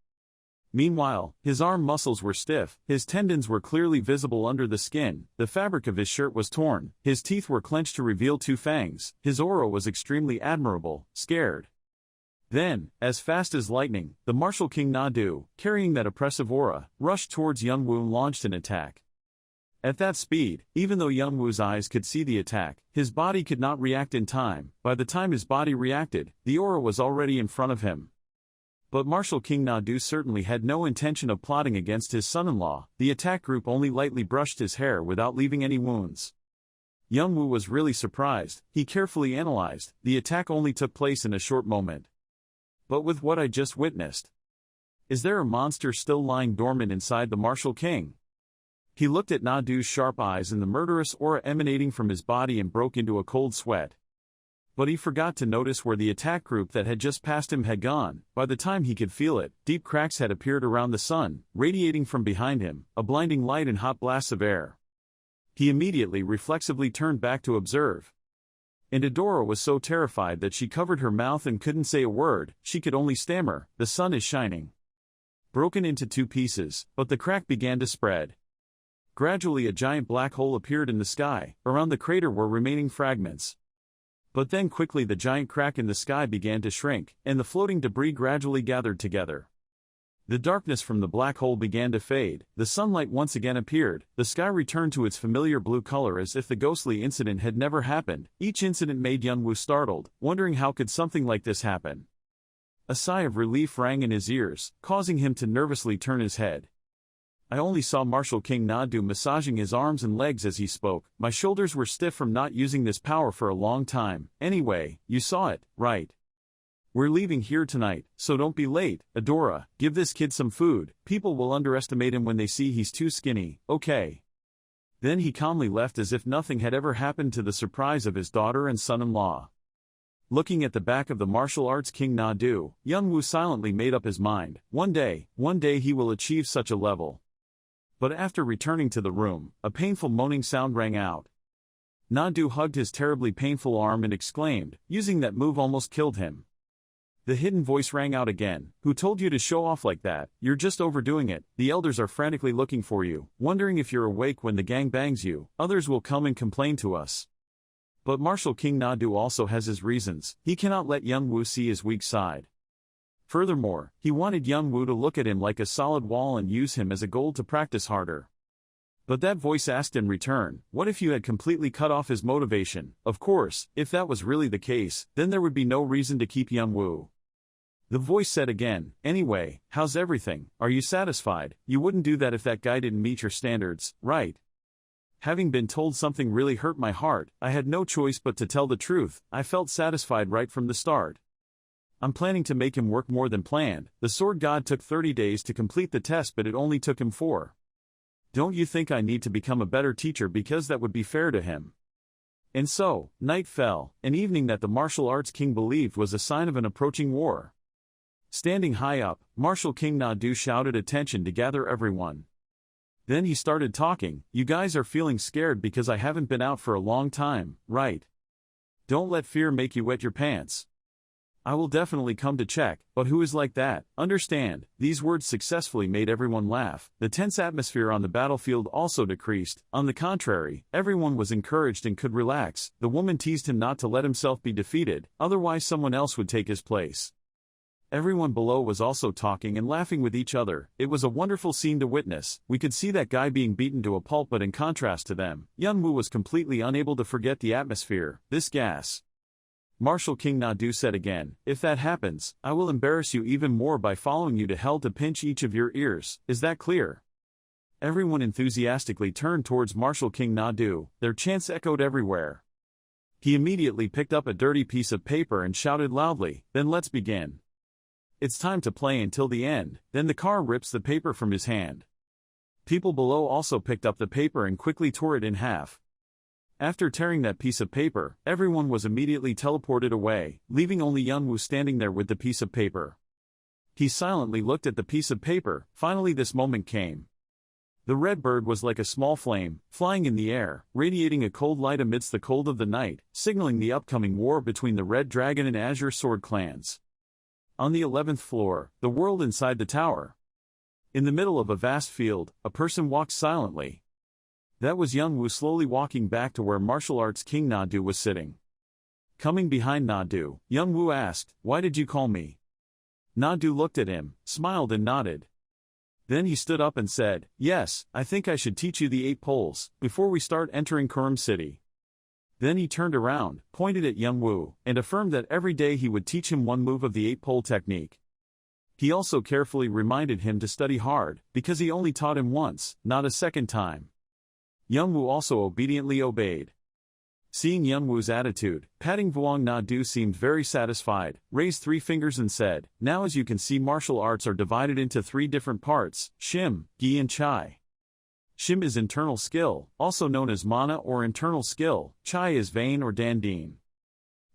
Meanwhile, his arm muscles were stiff, his tendons were clearly visible under the skin, the fabric of his shirt was torn, his teeth were clenched to reveal 2 fangs, his aura was extremely admirable, scared. Then, as fast as lightning, the Martial King Nadu, carrying that oppressive aura, rushed towards Youngwoo and launched an attack. At that speed, even though Youngwoo's eyes could see the attack, his body could not react in time. By the time his body reacted, the aura was already in front of him. But Martial King Nadu certainly had no intention of plotting against his son-in-law. The attack group only lightly brushed his hair without leaving any wounds. Youngwoo was really surprised. He carefully analyzed. The attack only took place in a short moment. But with what I just witnessed, is there a monster still lying dormant inside the Martial King? He looked at Nadu's sharp eyes and the murderous aura emanating from his body and broke into a cold sweat. But he forgot to notice where the attack group that had just passed him had gone. By the time he could feel it, deep cracks had appeared around the sun, radiating from behind him, a blinding light and hot blasts of air. He immediately reflexively turned back to observe. And Adora was so terrified that she covered her mouth and couldn't say a word. She could only stammer, "The sun is shining." Broken into 2 pieces, but the crack began to spread. Gradually a giant black hole appeared in the sky. Around the crater were remaining fragments. But then quickly the giant crack in the sky began to shrink, and the floating debris gradually gathered together. The darkness from the black hole began to fade, the sunlight once again appeared, the sky returned to its familiar blue color as if the ghostly incident had never happened. Each incident made Youngwoo startled, wondering how could something like this happen. A sigh of relief rang in his ears, causing him to nervously turn his head. I only saw Martial King Nadu massaging his arms and legs as he spoke. My shoulders were stiff from not using this power for a long time. Anyway, you saw it, right? We're leaving here tonight, so don't be late. Adora, give this kid some food. People will underestimate him when they see he's too skinny, okay? Then he calmly left as if nothing had ever happened, to the surprise of his daughter and son-in-law. Looking at the back of the martial arts King Nadu, Youngwoo silently made up his mind. One day he will achieve such a level. But after returning to the room, a painful moaning sound rang out. Nadu hugged his terribly painful arm and exclaimed, "Using that move almost killed him." The hidden voice rang out again. "Who told you to show off like that? You're just overdoing it. The elders are frantically looking for you, wondering if you're awake when the gang bangs you. Others will come and complain to us." But Martial King Nadu also has his reasons. He cannot let Youngwoo see his weak side. Furthermore, he wanted Youngwoo to look at him like a solid wall and use him as a goal to practice harder. But that voice asked in return, what if you had completely cut off his motivation? Of course, if that was really the case, then there would be no reason to keep Youngwoo. The voice said again, "Anyway, how's everything? Are you satisfied? You wouldn't do that if that guy didn't meet your standards, right?" Having been told something really hurt my heart, I had no choice but to tell the truth. I felt satisfied right from the start. I'm planning to make him work more than planned. The Sword God took 30 days to complete the test, but it only took him 4. Don't you think I need to become a better teacher, because that would be fair to him? And so, night fell, an evening that the martial arts king believed was a sign of an approaching war. Standing high up, Martial King Nadu shouted attention to gather everyone. Then he started talking. "You guys are feeling scared because I haven't been out for a long time, right? Don't let fear make you wet your pants. I will definitely come to check, but who is like that? Understand?" These words successfully made everyone laugh. The tense atmosphere on the battlefield also decreased. On the contrary, everyone was encouraged and could relax. The woman teased him not to let himself be defeated, otherwise someone else would take his place. Everyone below was also talking and laughing with each other. It was a wonderful scene to witness. We could see that guy being beaten to a pulp, but in contrast to them, Youngwoo was completely unable to forget the atmosphere. This gas. Martial King Nadu said again, "If that happens, I will embarrass you even more by following you to hell to pinch each of your ears. Is that clear?" Everyone enthusiastically turned towards Martial King Nadu. Their chants echoed everywhere. He immediately picked up a dirty piece of paper and shouted loudly, "Then let's begin. It's time to play until the end." Then the car rips the paper from his hand. People below also picked up the paper and quickly tore it in half. After tearing that piece of paper, everyone was immediately teleported away, leaving only Youngwoo standing there with the piece of paper. He silently looked at the piece of paper. Finally this moment came. The red bird was like a small flame, flying in the air, radiating a cold light amidst the cold of the night, signaling the upcoming war between the Red Dragon and Azure Sword clans. On the 11th floor, the world inside the tower. In the middle of a vast field, a person walked silently. That was Young Woo slowly walking back to where martial arts king Na-do was sitting. Coming behind Na-do, Young Woo asked, "Why did you call me?" Na-do looked at him, smiled and nodded. Then he stood up and said, "Yes, I think I should teach you the 8 poles, before we start entering Kurum City." Then he turned around, pointed at Young Woo, and affirmed that every day he would teach him one move of the 8 pole technique. He also carefully reminded him to study hard, because he only taught him once, not a second time. Young Woo also obediently obeyed. Seeing Young Woo's attitude, Patting Vuong Na-do seemed very satisfied, raised 3 fingers and said, "Now as you can see, martial arts are divided into 3 different parts, Shim, Gi and Chai. Shim is internal skill, also known as mana or internal skill, Chai is vein or dandine.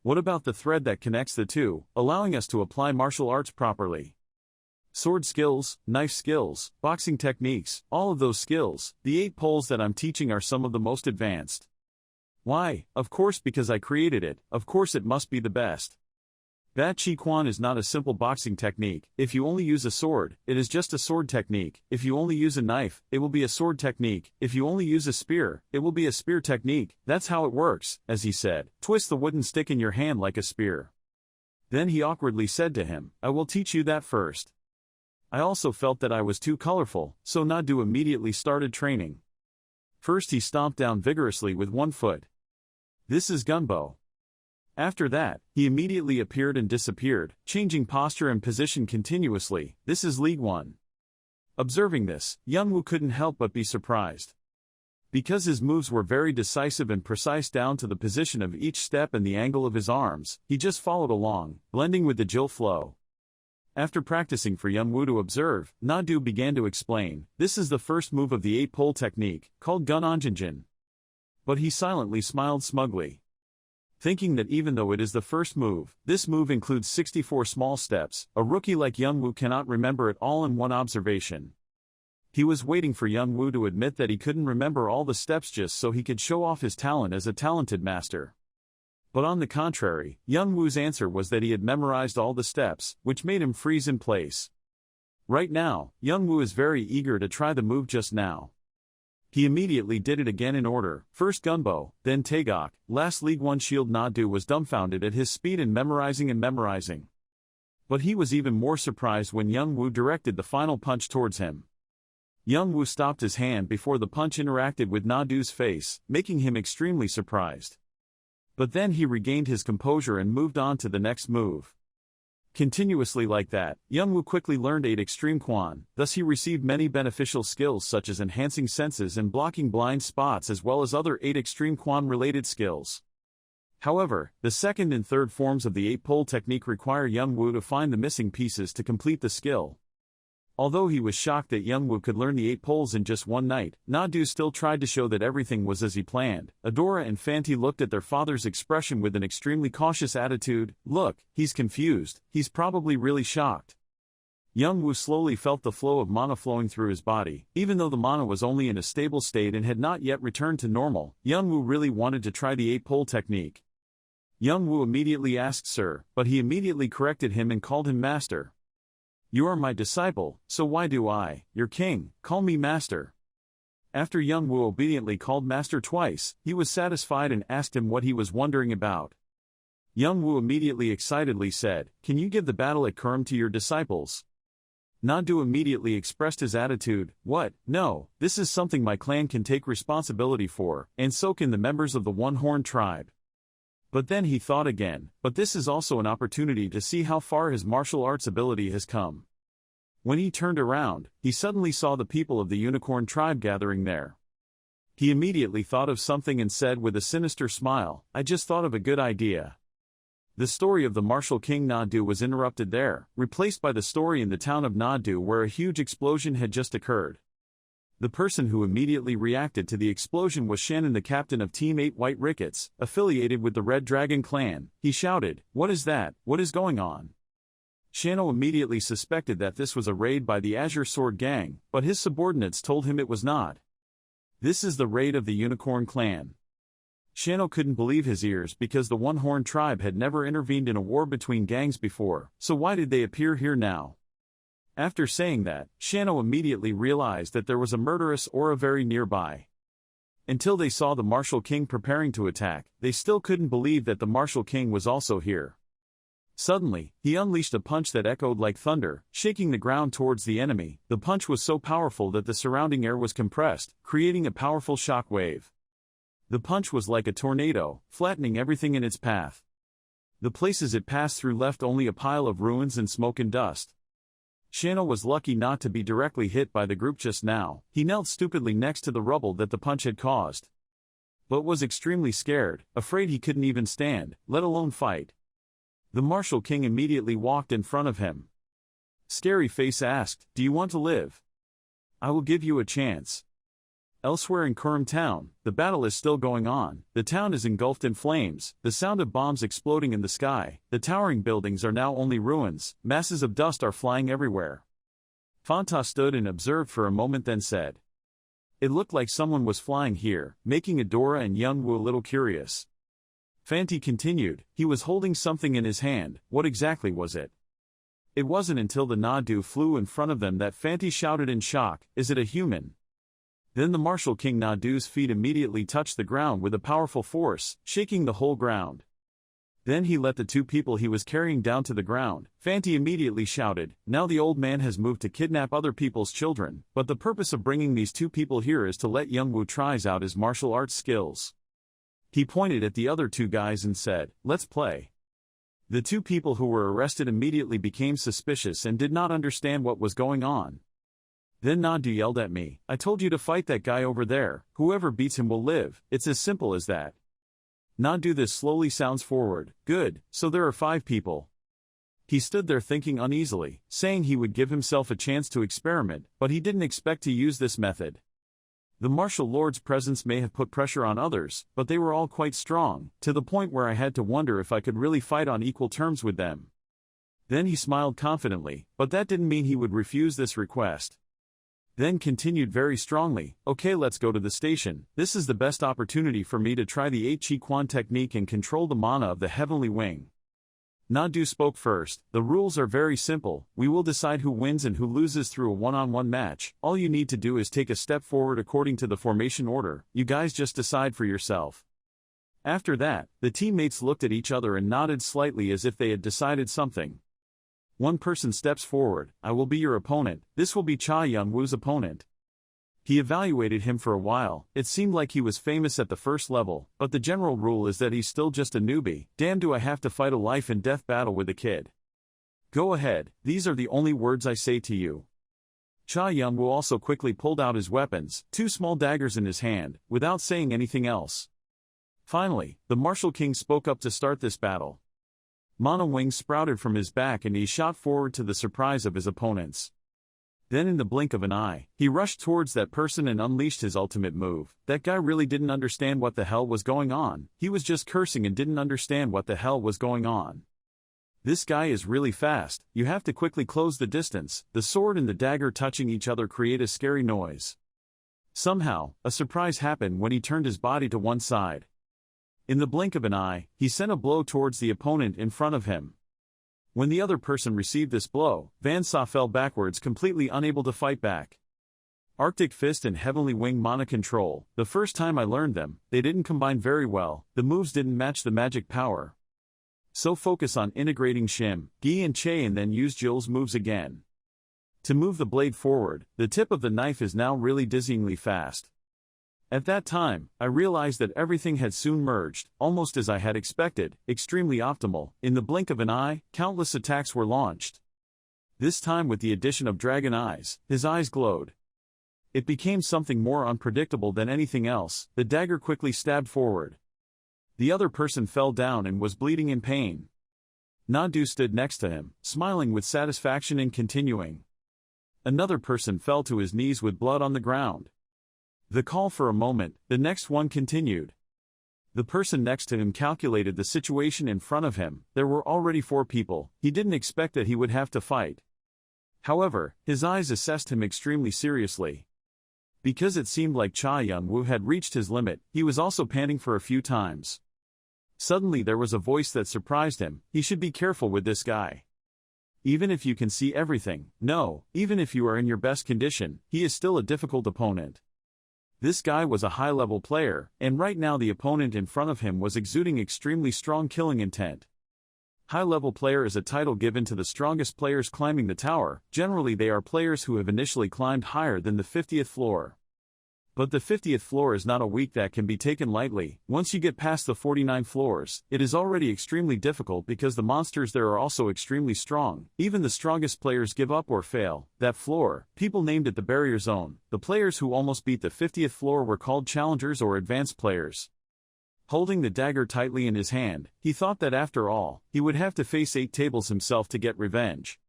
What about the thread that connects the two, allowing us to apply martial arts properly? Sword skills, knife skills, boxing techniques, all of those skills, the 8 poles that I'm teaching are some of the most advanced. Why? Of course because I created it, of course it must be the best. Bat Chi Quan is not a simple boxing technique. If you only use a sword, it is just a sword technique. If you only use a knife, it will be a sword technique. If you only use a spear, it will be a spear technique. That's how it works," as he said. "Twist the wooden stick in your hand like a spear." Then he awkwardly said to him, "I will teach you that first." I also felt that I was too colorful, so Na-do immediately started training. First he stomped down vigorously with one foot. This is Gunbo. After that, he immediately appeared and disappeared, changing posture and position continuously. This is League 1. Observing this, Young Woo couldn't help but be surprised. Because his moves were very decisive and precise down to the position of each step and the angle of his arms, he just followed along, blending with the Jill flow. After practicing for Young Woo to observe, Na-do began to explain, "This is the first move of the 8 pole technique, called Gun Onjinjin." But he silently smiled smugly, thinking that even though it is the first move, this move includes 64 small steps. A rookie like Young Woo cannot remember it all in one observation. He was waiting for Young Woo to admit that he couldn't remember all the steps just so he could show off his talent as a talented master. But on the contrary, Young Woo's answer was that he had memorized all the steps, which made him freeze in place. Right now, Young Woo is very eager to try the move just now. He immediately did it again in order, first Gunbo, then Taegok, last League 1 Shield. Na-do was dumbfounded at his speed in memorizing. But he was even more surprised when Young Woo directed the final punch towards him. Young Woo stopped his hand before the punch interacted with Na-do's face, making him extremely surprised. But then he regained his composure and moved on to the next move. Continuously like that, Young Woo quickly learned 8 extreme quan, thus he received many beneficial skills such as enhancing senses and blocking blind spots as well as other 8 extreme quan related skills. However, the second and third forms of the 8 pole technique require Young Woo to find the missing pieces to complete the skill. Although he was shocked that Young Woo could learn the 8 poles in just one night, Na-do still tried to show that everything was as he planned. Adora and Fanti looked at their father's expression with an extremely cautious attitude. Look, he's confused, he's probably really shocked. Young Woo slowly felt the flow of mana flowing through his body. Even though the mana was only in a stable state and had not yet returned to normal, Young Woo really wanted to try the 8 pole technique. Young Woo immediately asked "Sir," but he immediately corrected him and called him Master. "You are my disciple, so why do I, your king, call me Master?" After Young Woo obediently called Master twice, he was satisfied and asked him what he was wondering about. Young Woo immediately excitedly said, "Can you give the battle at Kurum to your disciples?" Na-do immediately expressed his attitude. "What? No, this is something my clan can take responsibility for, and so can the members of the One-Horn tribe." But then he thought again, but this is also an opportunity to see how far his martial arts ability has come. When he turned around, he suddenly saw the people of the Unicorn tribe gathering there. He immediately thought of something and said with a sinister smile, "I just thought of a good idea." The story of the martial king Na-do was interrupted there, replaced by the story in the town of Na-do where a huge explosion had just occurred. The person who immediately reacted to the explosion was Shannon, the captain of Team 8 White Rickets, affiliated with the Red Dragon clan. He shouted, "What is that? What is going on?" Shano immediately suspected that this was a raid by the Azure Sword Gang, but his subordinates told him it was not. This is the raid of the Unicorn Clan. Shano couldn't believe his ears because the One-Horn tribe had never intervened in a war between gangs before, so why did they appear here now? After saying that, Shano immediately realized that there was a murderous aura very nearby. Until they saw the Martial King preparing to attack, they still couldn't believe that the Martial King was also here. Suddenly, he unleashed a punch that echoed like thunder, shaking the ground towards the enemy. The punch was so powerful that the surrounding air was compressed, creating a powerful shock wave. The punch was like a tornado, flattening everything in its path. The places it passed through left only a pile of ruins and smoke and dust. Shano was lucky not to be directly hit by the group just now. He knelt stupidly next to the rubble that the punch had caused. But was extremely scared, afraid he couldn't even stand, let alone fight. The Martial King immediately walked in front of him. Scary Face asked, "Do you want to live? I will give you a chance." Elsewhere in Kurum town, the battle is still going on. The town is engulfed in flames, the sound of bombs exploding in the sky. The towering buildings are now only ruins, masses of dust are flying everywhere. Fanta stood and observed for a moment, then said, "It looked like someone was flying here," making Adora and Youngwoo a little curious. Fanti continued, "He was holding something in his hand. What exactly was it?" It wasn't until the Nadu flew in front of them that Fanti shouted in shock, "Is it a human?" Then the Martial King Nadu's feet immediately touched the ground with a powerful force, shaking the whole ground. Then he let the two people he was carrying down to the ground. Fanti immediately shouted, "Now the old man has moved to kidnap other people's children, but the purpose of bringing these two people here is to let Youngwoo tries out his martial arts skills." He pointed at the other two guys and said, "Let's play." The two people who were arrested immediately became suspicious and did not understand what was going on. Then Nadu yelled at me, "I told you to fight that guy over there, whoever beats him will live, it's as simple as that." Nadu this slowly sounds forward, "Good, so there are 5 people." He stood there thinking uneasily, saying he would give himself a chance to experiment, but he didn't expect to use this method. The martial lord's presence may have put pressure on others, but they were all quite strong, to the point where I had to wonder if I could really fight on equal terms with them. Then he smiled confidently, but that didn't mean he would refuse this request. Then continued very strongly, "Okay, let's go to the station. This is the best opportunity for me to try the 8 Chi Quan technique and control the mana of the heavenly wing." Nadu spoke first, "The rules are very simple. We will decide who wins and who loses through a one-on-one match. All you need to do is take a step forward according to the formation order. You guys just decide for yourself." After that, the teammates looked at each other and nodded slightly as if they had decided something. One person steps forward, "I will be your opponent. This will be Cha Youngwoo's opponent." He evaluated him for a while. It seemed like he was famous at the first level, but the general rule is that he's still just a newbie. Damn, do I have to fight a life and death battle with a kid. Go ahead, these are the only words I say to you. Cha Youngwoo also quickly pulled out his weapons, 2 small daggers in his hand, without saying anything else. Finally, the Martial King spoke up to start this battle. Mana wings sprouted from his back and he shot forward to the surprise of his opponents. Then in the blink of an eye, he rushed towards that person and unleashed his ultimate move. That guy really didn't understand what the hell was going on. He was just cursing and didn't understand what the hell was going on. This guy is really fast. You have to quickly close the distance. The sword and the dagger touching each other create a scary noise. Somehow, a surprise happened when he turned his body to one side. In the blink of an eye, he sent a blow towards the opponent in front of him. When the other person received this blow, Van Sa fell backwards, completely unable to fight back. Arctic Fist and Heavenly Wing Mana Control, the first time I learned them, they didn't combine very well, the moves didn't match the magic power. So focus on integrating Shim, Gi and Che and then use Jill's moves again. To move the blade forward, the tip of the knife is now really dizzyingly fast. At that time, I realized that everything had soon merged, almost as I had expected, extremely optimal. In the blink of an eye, countless attacks were launched. This time with the addition of dragon eyes, his eyes glowed. It became something more unpredictable than anything else. The dagger quickly stabbed forward. The other person fell down and was bleeding in pain. Nadu stood next to him, smiling with satisfaction and continuing. Another person fell to his knees with blood on the ground. The call for a moment, the next one continued. The person next to him calculated the situation in front of him. There were already 4 people. He didn't expect that he would have to fight. However, his eyes assessed him extremely seriously. Because it seemed like Cha Young-woo had reached his limit, he was also panting for a few times. Suddenly there was a voice that surprised him. He should be careful with this guy. Even if you can see everything, no, even if you are in your best condition, he is still a difficult opponent. This guy was a high-level player, and right now the opponent in front of him was exuding extremely strong killing intent. High-level player is a title given to the strongest players climbing the tower. Generally they are players who have initially climbed higher than the 50th floor. But the 50th floor is not a week that can be taken lightly. Once you get past the 49 floors, it is already extremely difficult because the monsters there are also extremely strong. Even the strongest players give up or fail. That floor, people named it the barrier zone. The players who almost beat the 50th floor were called challengers or advanced players. Holding the dagger tightly in his hand, he thought that after all, he would have to face 8 tables himself to get revenge.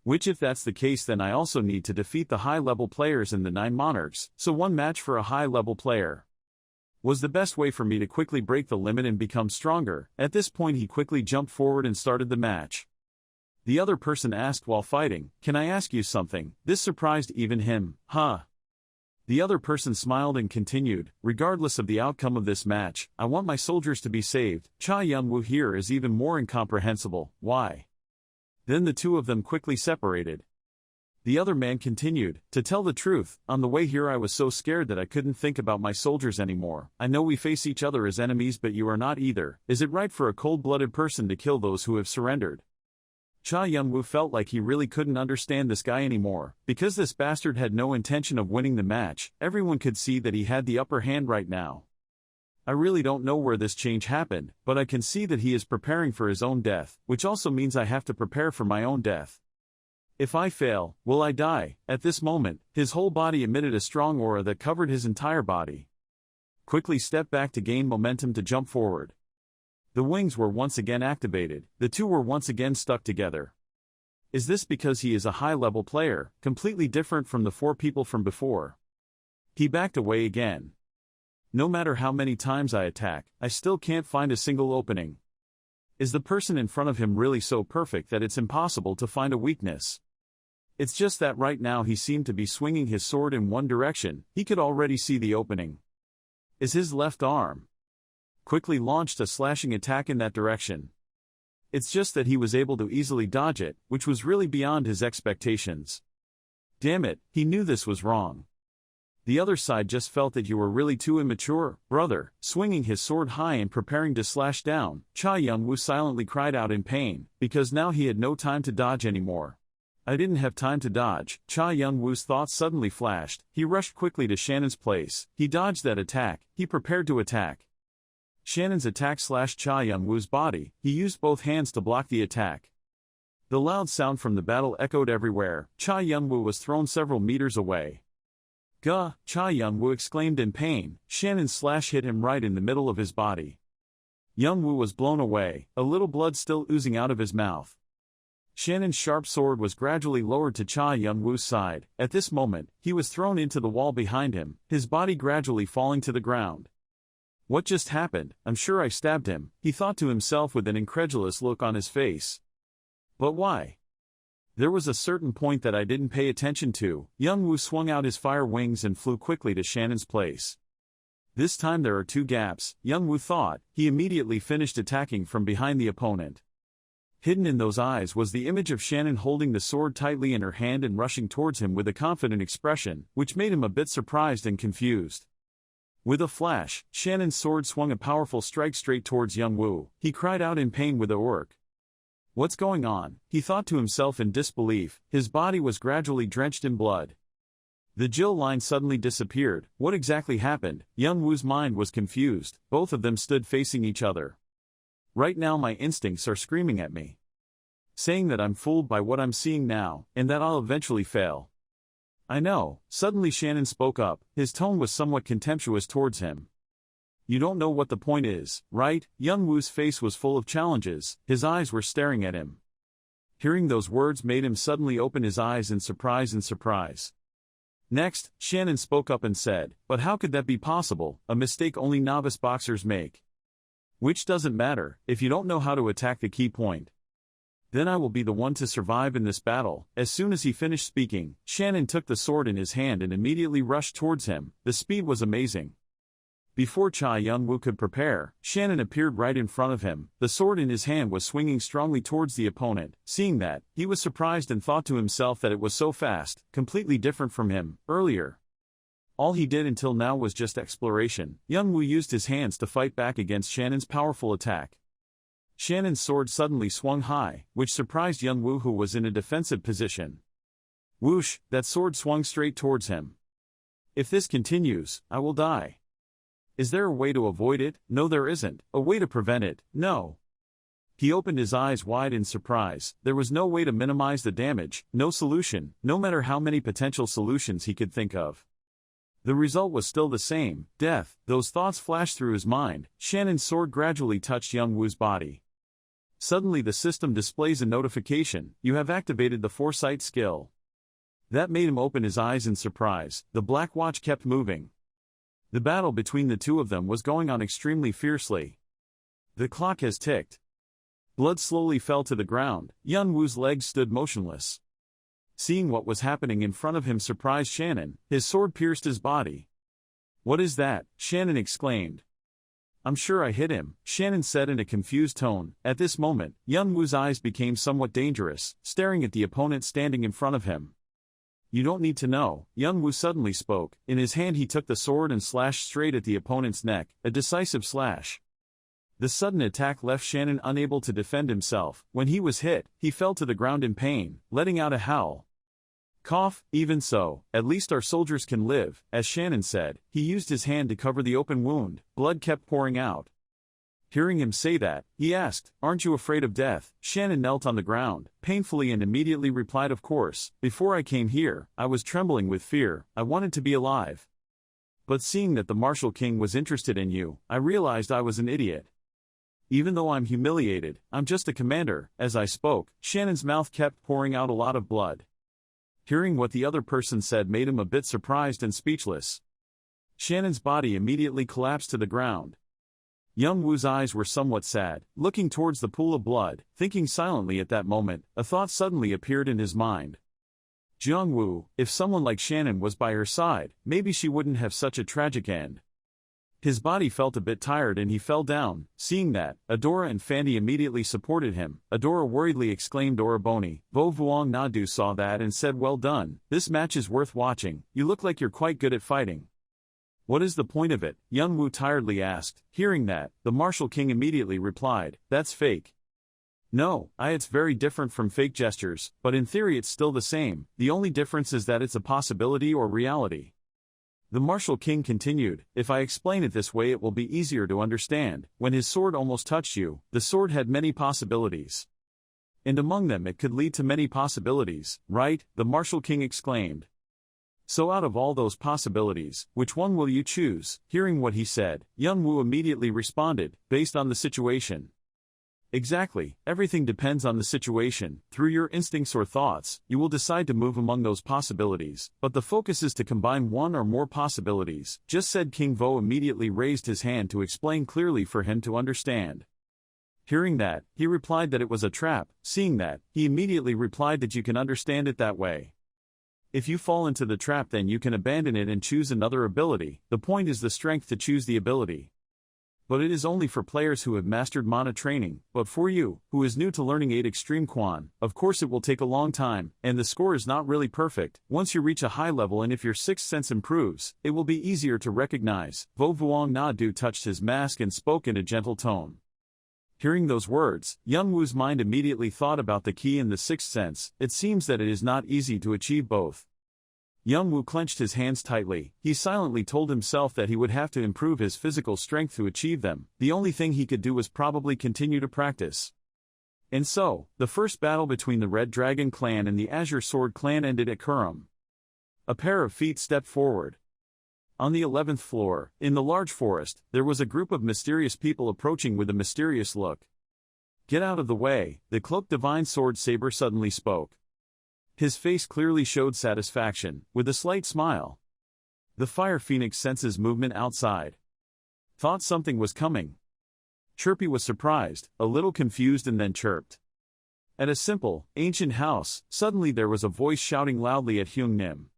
Which if that's the case then I also need to defeat the high-level players in the 9 monarchs, so 1 match for a high-level player was the best way for me to quickly break the limit and become stronger. At this point he quickly jumped forward and started the match. The other person asked while fighting, "Can I ask you something?" This surprised even him. "Huh?" The other person smiled and continued, "Regardless of the outcome of this match, I want my soldiers to be saved." Cha Young-woo here is even more incomprehensible. Why? Then the 2 of them quickly separated. The other man continued, "To tell the truth, on the way here I was so scared that I couldn't think about my soldiers anymore. I know we face each other as enemies but you are not either. Is it right for a cold-blooded person to kill those who have surrendered?" Cha Young-woo felt like he really couldn't understand this guy anymore. Because this bastard had no intention of winning the match, everyone could see that he had the upper hand right now. I really don't know where this change happened, but I can see that he is preparing for his own death, which also means I have to prepare for my own death. If I fail, will I die? At this moment, his whole body emitted a strong aura that covered his entire body. Quickly stepped back to gain momentum to jump forward. The wings were once again activated. The 2 were once again stuck together. Is this because he is a high-level player, completely different from the 4 people from before? He backed away again. No matter how many times I attack, I still can't find a single opening. Is the person in front of him really so perfect that it's impossible to find a weakness? It's just that right now he seemed to be swinging his sword in one direction. He could already see the opening. Is his left arm? Quickly launched a slashing attack in that direction. It's just that he was able to easily dodge it, which was really beyond his expectations. Damn it, he knew this was wrong. The other side just felt that you were really too immature, brother. Swinging his sword high and preparing to slash down, Cha Young-woo silently cried out in pain, because now he had no time to dodge anymore. I didn't have time to dodge. Cha Young-woo's thoughts suddenly flashed. He rushed quickly to Shannon's place. He dodged that attack. He prepared to attack. Shannon's attack slashed Cha Young-woo's body. He used both hands to block the attack. The loud sound from the battle echoed everywhere. Cha Young-woo was thrown several meters away. "Gah!" Cha Young-woo exclaimed in pain. Shannon's slash hit him right in the middle of his body. Young-woo was blown away, a little blood still oozing out of his mouth. Shannon's sharp sword was gradually lowered to Cha Young-woo's side. At this moment, he was thrown into the wall behind him, his body gradually falling to the ground. What just happened? I'm sure I stabbed him, he thought to himself with an incredulous look on his face. But why? There was a certain point that I didn't pay attention to. Young-woo swung out his fire wings and flew quickly to Shannon's place. This time there are 2 gaps, Young-woo thought. He immediately finished attacking from behind the opponent. Hidden in those eyes was the image of Shannon holding the sword tightly in her hand and rushing towards him with a confident expression, which made him a bit surprised and confused. With a flash, Shannon's sword swung a powerful strike straight towards Young-woo. He cried out in pain with a work. What's going on? He thought to himself in disbelief. His body was gradually drenched in blood. The Jill line suddenly disappeared. What exactly happened? Young-woo's mind was confused. Both of them stood facing each other. Right now my instincts are screaming at me, saying that I'm fooled by what I'm seeing now, and that I'll eventually fail. I know. Suddenly Shannon spoke up. His tone was somewhat contemptuous towards him. You don't know what the point is, right? Young-woo's face was full of challenges. His eyes were staring at him. Hearing those words made him suddenly open his eyes in surprise. Next, Shannon spoke up and said, "But how could that be possible? A mistake only novice boxers make." Which doesn't matter, if you don't know how to attack the key point. Then I will be the one to survive in this battle. As soon as he finished speaking, Shannon took the sword in his hand and immediately rushed towards him. The speed was amazing. Before Cha Young-woo could prepare, Shannon appeared right in front of him. The sword in his hand was swinging strongly towards the opponent. Seeing that, he was surprised and thought to himself that it was so fast, completely different from him, earlier. All he did until now was just exploration. Young-woo used his hands to fight back against Shannon's powerful attack. Shannon's sword suddenly swung high, which surprised Young-woo, who was in a defensive position. Whoosh, that sword swung straight towards him. If this continues, I will die. Is there a way to avoid it? No, there isn't. A way to prevent it? No. He opened his eyes wide in surprise. There was no way to minimize the damage, no solution, no matter how many potential solutions he could think of. The result was still the same, death. Those thoughts flashed through his mind. Shannon's sword gradually touched Young-woo's body. Suddenly the system displays a notification. You have activated the foresight skill. That made him open his eyes in surprise. The black watch kept moving. The battle between the two of them was going on extremely fiercely. The clock has ticked. Blood slowly fell to the ground. Young-woo's legs stood motionless. Seeing what was happening in front of him surprised Shannon. His sword pierced his body. What is that? Shannon exclaimed. I'm sure I hit him, Shannon said in a confused tone. At this moment, Young-woo's eyes became somewhat dangerous, staring at the opponent standing in front of him. You don't need to know, Young-woo suddenly spoke. In his hand he took the sword and slashed straight at the opponent's neck, a decisive slash. The sudden attack left Shannon unable to defend himself. When he was hit, he fell to the ground in pain, letting out a howl. Cough, even so, at least our soldiers can live, as Shannon said. He used his hand to cover the open wound. Blood kept pouring out. Hearing him say that, he asked, Aren't you afraid of death? Shannon knelt on the ground, painfully, and immediately replied, Of course. Before I came here, I was trembling with fear. I wanted to be alive. But seeing that the Martial King was interested in you, I realized I was an idiot. Even though I'm humiliated, I'm just a commander. As I spoke, Shannon's mouth kept pouring out a lot of blood. Hearing what the other person said made him a bit surprised and speechless. Shannon's body immediately collapsed to the ground. Young-woo's eyes were somewhat sad, looking towards the pool of blood, thinking silently at that moment. A thought suddenly appeared in his mind. Young-woo, if someone like Shannon was by her side, maybe she wouldn't have such a tragic end. His body felt a bit tired and he fell down. Seeing that, Adora and Fandy immediately supported him. Adora worriedly exclaimed, Oraboni. Vo Vuong Nadu saw that and said, Well done, this match is worth watching. You look like you're quite good at fighting. What is the point of it? Young-woo tiredly asked. Hearing that, the Martial King immediately replied, That's fake. No, it's very different from fake gestures, but in theory it's still the same. The only difference is that it's a possibility or reality. The Martial King continued, If I explain it this way it will be easier to understand. When his sword almost touched you, the sword had many possibilities. And among them it could lead to many possibilities, right? The Martial King exclaimed. So out of all those possibilities, which one will you choose? Hearing what he said, Young-woo immediately responded, Based on the situation. Exactly, everything depends on the situation. Through your instincts or thoughts, you will decide to move among those possibilities, but the focus is to combine one or more possibilities, just said. King Vo immediately raised his hand to explain clearly for him to understand. Hearing that, he replied that it was a trap. Seeing that, he immediately replied that you can understand it that way. If you fall into the trap then you can abandon it and choose another ability. The point is the strength to choose the ability. But it is only for players who have mastered mana training. But for you, who is new to learning 8 Extreme Quan, of course it will take a long time, and the score is not really perfect. Once you reach a high level and if your sixth sense improves, it will be easier to recognize. Vo Vuong Na-du touched his mask and spoke in a gentle tone. Hearing those words, Young-woo's mind immediately thought about the key and the sixth sense. It seems that it is not easy to achieve both. Young-woo clenched his hands tightly. He silently told himself that he would have to improve his physical strength to achieve them. The only thing he could do was probably continue to practice. And so, the first battle between the Red Dragon clan and the Azure Sword clan ended at Kurum. A pair of feet stepped forward. On the 11th floor, in the large forest, there was a group of mysterious people approaching with a mysterious look. Get out of the way, the cloaked divine sword Saber suddenly spoke. His face clearly showed satisfaction, with a slight smile. The Fire Phoenix senses movement outside. Thought something was coming. Chirpy was surprised, a little confused, and then chirped. At a simple, ancient house, suddenly there was a voice shouting loudly at Hyung Nim.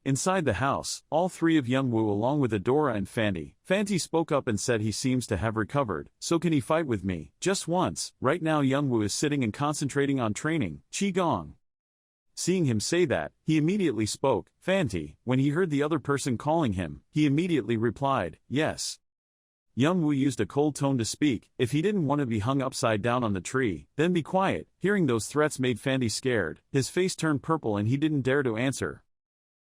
Inside the house, all three of Youngwoo along with Adora and Fanty. Fanty spoke up and said he seems to have recovered, so can he fight with me, just once? Right now Youngwoo is sitting and concentrating on training, Qigong. Seeing him say that, he immediately spoke, Fanty. When he heard the other person calling him, he immediately replied, yes. Youngwoo used a cold tone to speak. If he didn't want to be hung upside down on the tree, then be quiet. Hearing those threats made Fanty scared. His face turned purple and he didn't dare to answer.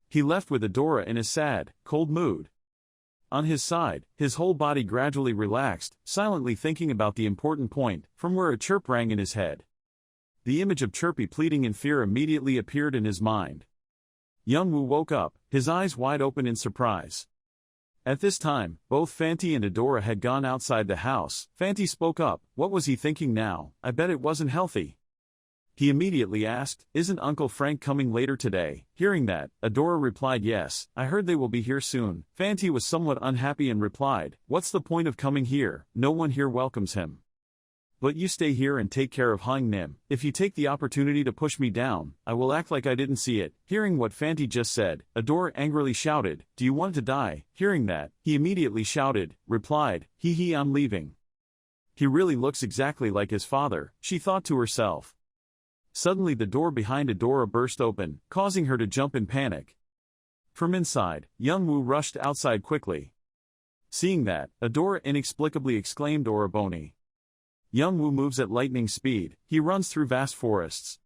He left with Adora in a sad, cold mood. On his side, his whole body gradually relaxed, silently thinking about the important point, from where a chirp rang in his head. The image of Chirpy pleading in fear immediately appeared in his mind. Youngwoo woke up, his eyes wide open in surprise. At this time, both Fanty and Adora had gone outside the house. Fanty spoke up. What was he thinking now? I bet it wasn't healthy. He immediately asked, isn't Uncle Frank coming later today? Hearing that, Adora replied yes, I heard they will be here soon. Fanty was somewhat unhappy and replied, what's the point of coming here? No one here welcomes him. But you stay here and take care of Hyung Nim. If you take the opportunity to push me down, I will act like I didn't see it. Hearing what Fanty just said, Adora angrily shouted, do you want to die? Hearing that, he immediately replied, I'm leaving. He really looks exactly like his father, she thought to herself. Suddenly the door behind Adora burst open, causing her to jump in panic. From inside, Youngwoo rushed outside quickly. Seeing that, Adora inexplicably exclaimed Oraboni. Youngwoo moves at lightning speed, he runs through vast forests.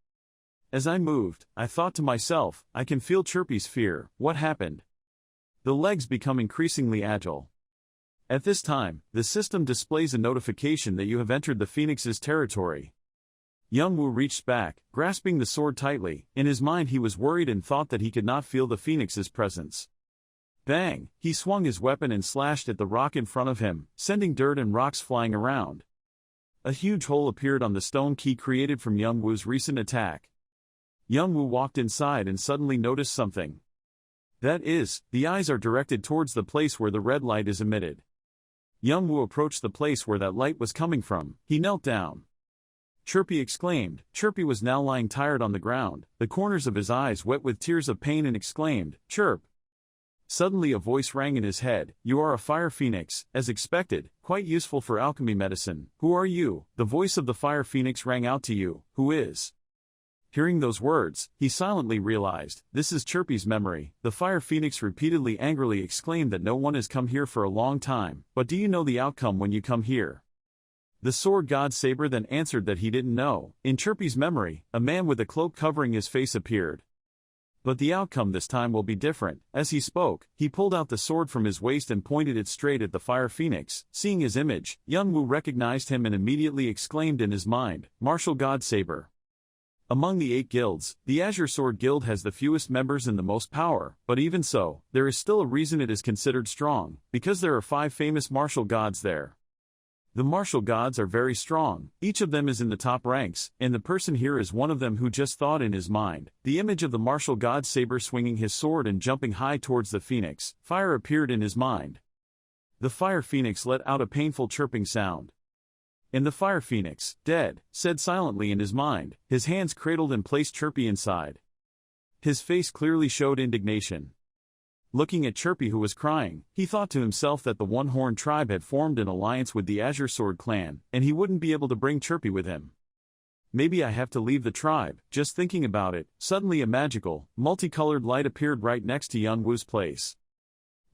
As I moved, I thought to myself, I can feel Chirpy's fear. What happened? The legs become increasingly agile. At this time, the system displays a notification that you have entered the Phoenix's territory. Youngwoo reached back, grasping the sword tightly. In his mind he was worried and thought that he could not feel the Phoenix's presence. Bang! He swung his weapon and slashed at the rock in front of him, sending dirt and rocks flying around. A huge hole appeared on the stone key created from Youngwoo's recent attack. Youngwoo walked inside and suddenly noticed something. That is, the eyes are directed towards the place where the red light is emitted. Youngwoo approached the place where that light was coming from. He knelt down. Chirpy exclaimed. Chirpy was now lying tired on the ground, the corners of his eyes wet with tears of pain, and exclaimed, Chirp! Suddenly a voice rang in his head. You are a fire phoenix, as expected, quite useful for alchemy medicine. Who are you? The voice of the fire phoenix rang out to you. Who is? Hearing those words, he silently realized, this is Chirpy's memory. The fire phoenix repeatedly angrily exclaimed that no one has come here for a long time. But do you know the outcome when you come here? The sword god Saber then answered that he didn't know. In Chirpy's memory, a man with a cloak covering his face appeared. But the outcome this time will be different. As he spoke, he pulled out the sword from his waist and pointed it straight at the fire phoenix. Seeing his image, Youngwoo recognized him and immediately exclaimed in his mind, Martial God Saber. Among the 8 guilds, the Azure Sword Guild has the fewest members and the most power, but even so, there is still a reason it is considered strong, because there are 5 famous martial gods there. The martial gods are very strong, each of them is in the top ranks, and the person here is one of them who just thought in his mind. The image of the martial god Saber swinging his sword and jumping high towards the phoenix, fire appeared in his mind. The fire phoenix let out a painful chirping sound. And the fire phoenix, dead, said silently in his mind. His hands cradled and placed Chirpy inside. His face clearly showed indignation. Looking at Chirpy who was crying, he thought to himself that the One-Horned tribe had formed an alliance with the Azure Sword clan, and he wouldn't be able to bring Chirpy with him. Maybe I have to leave the tribe. Just thinking about it, suddenly a magical, multicolored light appeared right next to Youngwoo's place.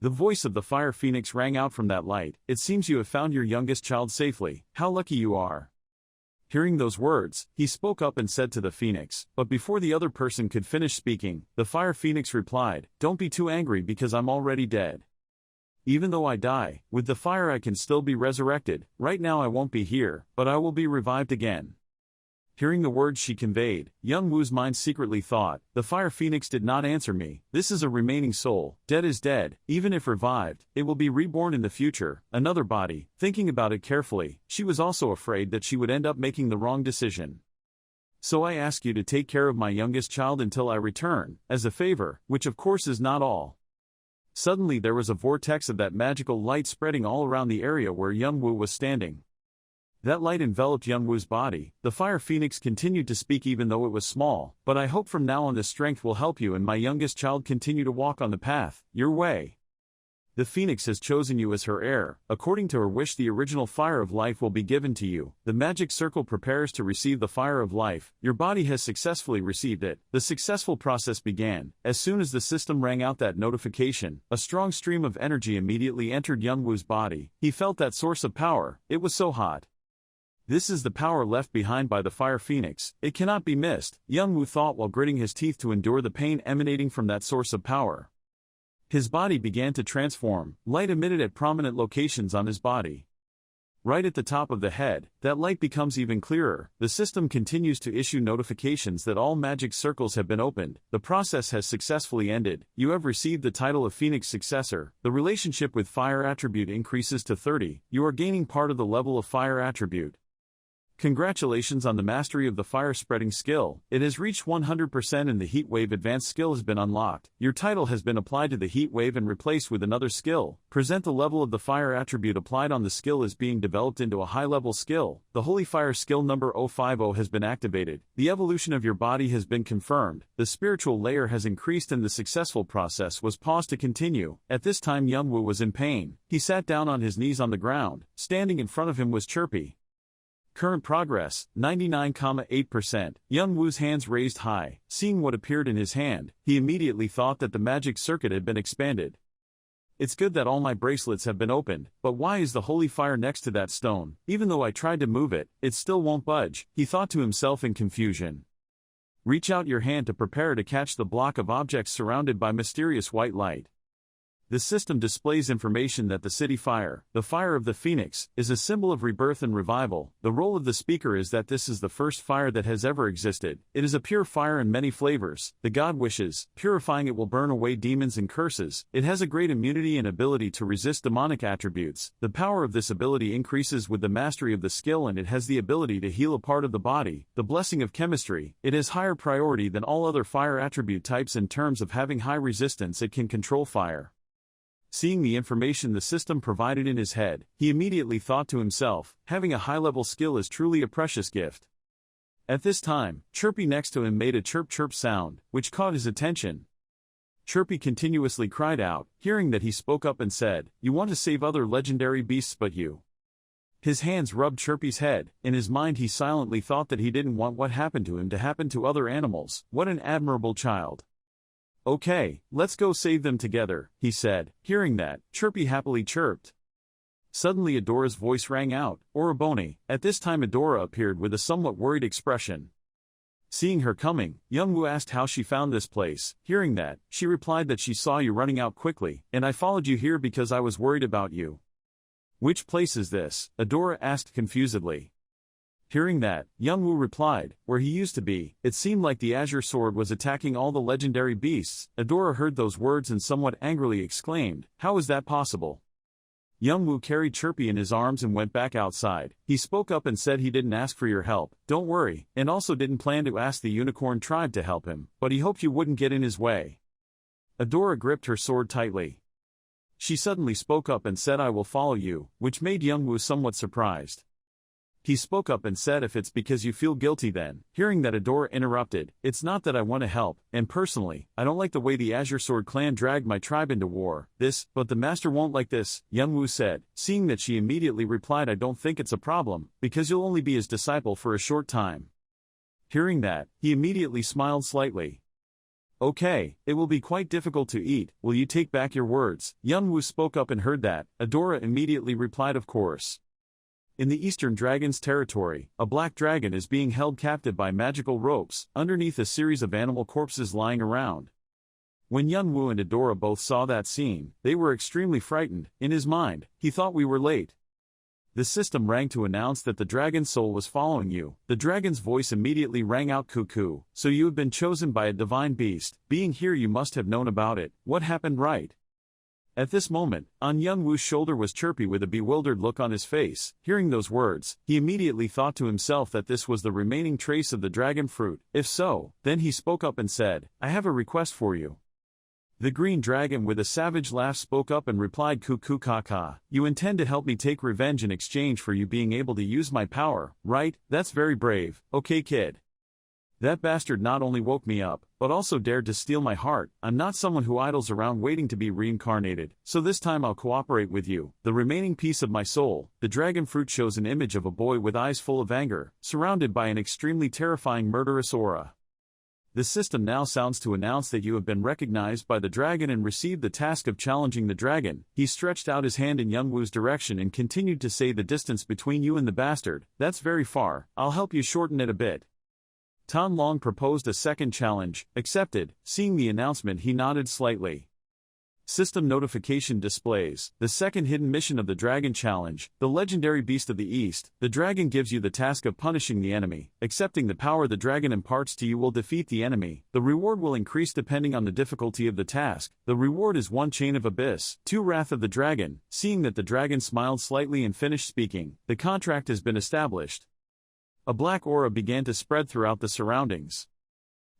The voice of the fire phoenix rang out from that light. It seems you have found your youngest child safely. How lucky you are. Hearing those words, he spoke up and said to the phoenix, but before the other person could finish speaking, the fire phoenix replied, don't be too angry because I'm already dead. Even though I die, with the fire I can still be resurrected. Right now I won't be here, but I will be revived again. Hearing the words she conveyed, Youngwoo's mind secretly thought, the fire phoenix did not answer me. This is a remaining soul. Dead is dead. Even if revived, it will be reborn in the future, another body. Thinking about it carefully, she was also afraid that she would end up making the wrong decision. So I ask you to take care of my youngest child until I return, as a favor, which of course is not all. Suddenly there was a vortex of that magical light spreading all around the area where Youngwoo was standing. That light enveloped Youngwoo's body. The fire phoenix continued to speak even though it was small, but I hope from now on this strength will help you and my youngest child continue to walk on the path, your way. The phoenix has chosen you as her heir. According to her wish, the original fire of life will be given to you. The magic circle prepares to receive the fire of life. Your body has successfully received it. The successful process began. As soon as the system rang out that notification, a strong stream of energy immediately entered Youngwoo's body. He felt that source of power. It was so hot. This is the power left behind by the fire phoenix. It cannot be missed, Youngwoo thought while gritting his teeth to endure the pain emanating from that source of power. His body began to transform. Light emitted at prominent locations on his body. Right at the top of the head, that light becomes even clearer. The system continues to issue notifications that all magic circles have been opened. The process has successfully ended. You have received the title of Phoenix Successor. The relationship with fire attribute increases to 30. You are gaining part of the level of fire attribute. Congratulations on the mastery of the fire-spreading skill. It has reached 100% and the heat wave advanced skill has been unlocked. Your title has been applied to the heat wave and replaced with another skill. Present the level of the fire attribute applied on the skill is being developed into a high-level skill. The Holy Fire skill number 050 has been activated. The evolution of your body has been confirmed. The spiritual layer has increased and the successful process was paused to continue. At this time Youngwoo was in pain. He sat down on his knees on the ground. Standing in front of him was Chirpy. Current progress, 99.8%. Youngwoo's hands raised high. Seeing what appeared in his hand, he immediately thought that the magic circuit had been expanded. It's good that all my bracelets have been opened, but why is the holy fire next to that stone? Even though I tried to move it, it still won't budge, he thought to himself in confusion. Reach out your hand to prepare to catch the block of objects surrounded by mysterious white light. The system displays information that the city fire, the fire of the phoenix, is a symbol of rebirth and revival. The role of the speaker is that this is the first fire that has ever existed. It is a pure fire in many flavors. The god wishes, purifying it will burn away demons and curses. It has a great immunity and ability to resist demonic attributes. The power of this ability increases with the mastery of the skill and it has the ability to heal a part of the body. The blessing of chemistry, it has higher priority than all other fire attribute types in terms of having high resistance. It can control fire. Seeing the information the system provided in his head, he immediately thought to himself, having a high-level skill is truly a precious gift. At this time, Chirpy next to him made a chirp-chirp sound, which caught his attention. Chirpy continuously cried out, hearing that he spoke up and said, "You want to save other legendary beasts but you." His hands rubbed Chirpy's head. In his mind he silently thought that he didn't want what happened to him to happen to other animals. What an admirable child. "Okay, let's go save them together," he said. Hearing that, Chirpy happily chirped. Suddenly Adora's voice rang out, "Oroboni." At this time Adora appeared with a somewhat worried expression. Seeing her coming, Youngwoo asked how she found this place. Hearing that, she replied that she saw you running out quickly, and I followed you here because I was worried about you. "Which place is this?" Adora asked confusedly. Hearing that, Youngwoo replied, "Where he used to be." It seemed like the azure sword was attacking all the legendary beasts. Adora heard those words and somewhat angrily exclaimed, "How is that possible?" Youngwoo carried Chirpy in his arms and went back outside. He spoke up and said he didn't ask for your help, don't worry, and also didn't plan to ask the unicorn tribe to help him, but he hoped you wouldn't get in his way. Adora gripped her sword tightly. She suddenly spoke up and said, "I will follow you," which made Youngwoo somewhat surprised. He spoke up and said, "If it's because you feel guilty then." Hearing that, Adora interrupted, "It's not that I want to help, and personally, I don't like the way the Azure Sword clan dragged my tribe into war. But the master won't like this," Youngwoo said. Seeing that, she immediately replied, "I don't think it's a problem, because you'll only be his disciple for a short time." Hearing that, he immediately smiled slightly. "Okay, it will be quite difficult to eat, will you take back your words?" Youngwoo spoke up and heard that. Adora immediately replied, "Of course." In the Eastern Dragon's territory, a black dragon is being held captive by magical ropes, underneath a series of animal corpses lying around. When Youngwoo and Adora both saw that scene, they were extremely frightened. In his mind, he thought we were late. The system rang to announce that the dragon's soul was following you. The dragon's voice immediately rang out, "Cuckoo, so you have been chosen by a divine beast. Being here you must have known about it. What happened, right?" At this moment, on Youngwoo's shoulder was Chirpy with a bewildered look on his face. Hearing those words, he immediately thought to himself that this was the remaining trace of the dragon fruit. If so, then he spoke up and said, "I have a request for you." The green dragon with a savage laugh spoke up and replied, "Cuckoo caca, you intend to help me take revenge in exchange for you being able to use my power, right? That's very brave, okay kid. That bastard not only woke me up, but also dared to steal my heart. I'm not someone who idles around waiting to be reincarnated, so this time I'll cooperate with you. The remaining piece of my soul." The dragon fruit shows an image of a boy with eyes full of anger, surrounded by an extremely terrifying murderous aura. The system now sounds to announce that you have been recognized by the dragon and received the task of challenging the dragon. He stretched out his hand in Youngwoo's direction and continued to say, "The distance between you and the bastard, that's very far, I'll help you shorten it a bit." Tan Long proposed a second challenge, accepted. Seeing the announcement, he nodded slightly. System notification displays the second hidden mission of the Dragon Challenge, the legendary beast of the East. The dragon gives you the task of punishing the enemy. Accepting the power the dragon imparts to you will defeat the enemy. The reward will increase depending on the difficulty of the task. The reward is 1 Chain of Abyss, 2 Wrath of the Dragon. Seeing that the dragon smiled slightly and finished speaking, the contract has been established. A black aura began to spread throughout the surroundings.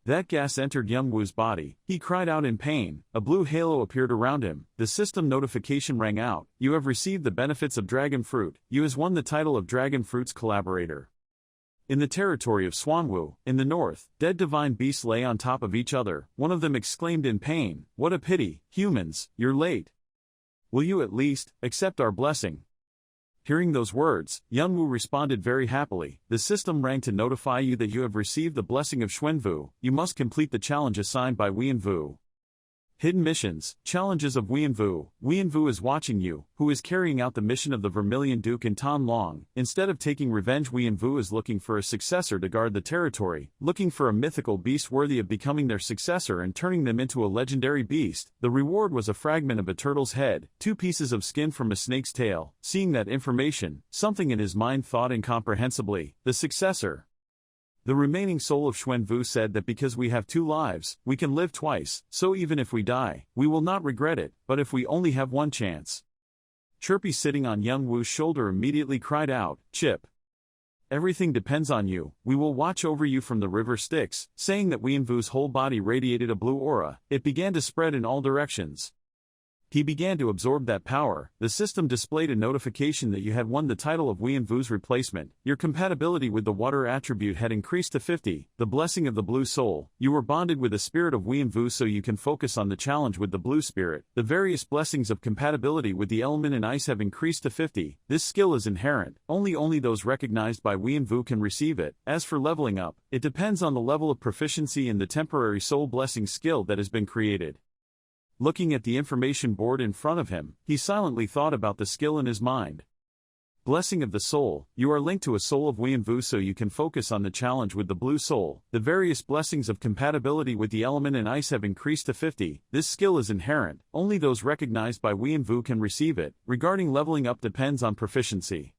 That gas entered Youngwoo's body. He cried out in pain. A blue halo appeared around him. The system notification rang out. "You have received the benefits of Dragon Fruit. You has won the title of Dragon Fruit's collaborator." In the territory of Swanwu, in the north, dead divine beasts lay on top of each other. One of them exclaimed in pain, "What a pity, humans, you're late. Will you at least accept our blessing?" Hearing those words, Youngwoo responded very happily. "The system rang to notify you that you have received the blessing of Xuanvu. You must complete the challenge assigned by Wianvu. Hidden missions, challenges of Wianvu. Wianvu is watching you, who is carrying out the mission of the Vermilion Duke in Tan Long. Instead of taking revenge, Wianvu is looking for a successor to guard the territory, looking for a mythical beast worthy of becoming their successor and turning them into a legendary beast. The reward was a fragment of a turtle's head, 2 pieces of skin from a snake's tail. Seeing that information, something in his mind thought incomprehensibly, the successor. The remaining soul of Xuanvu said that because we have 2 lives, we can live twice, so even if we die, we will not regret it, but if we only have 1 chance. Chirpy sitting on Youngwoo's shoulder immediately cried out, "Chip! Everything depends on you, we will watch over you from the river Styx." Saying that Wianvu's whole body radiated a blue aura, it began to spread in all directions. He began to absorb that power. The system displayed a notification that you had won the title of Wianvu's replacement. Your compatibility with the water attribute had increased to 50. The blessing of the blue soul. You were bonded with the spirit of Wianvu so you can focus on the challenge with the blue spirit. The various blessings of compatibility with the element in ice have increased to 50. This skill is inherent. Only those recognized by Wianvu can receive it. As for leveling up, it depends on the level of proficiency in the temporary soul blessing skill that has been created. Looking at the information board in front of him, he silently thought about the skill in his mind. Blessing of the soul. You are linked to a soul of Wianvu so you can focus on the challenge with the blue soul. The various blessings of compatibility with the element in ice have increased to 50. This skill is inherent. Only those recognized by Wianvu can receive it. Regarding leveling up depends on proficiency.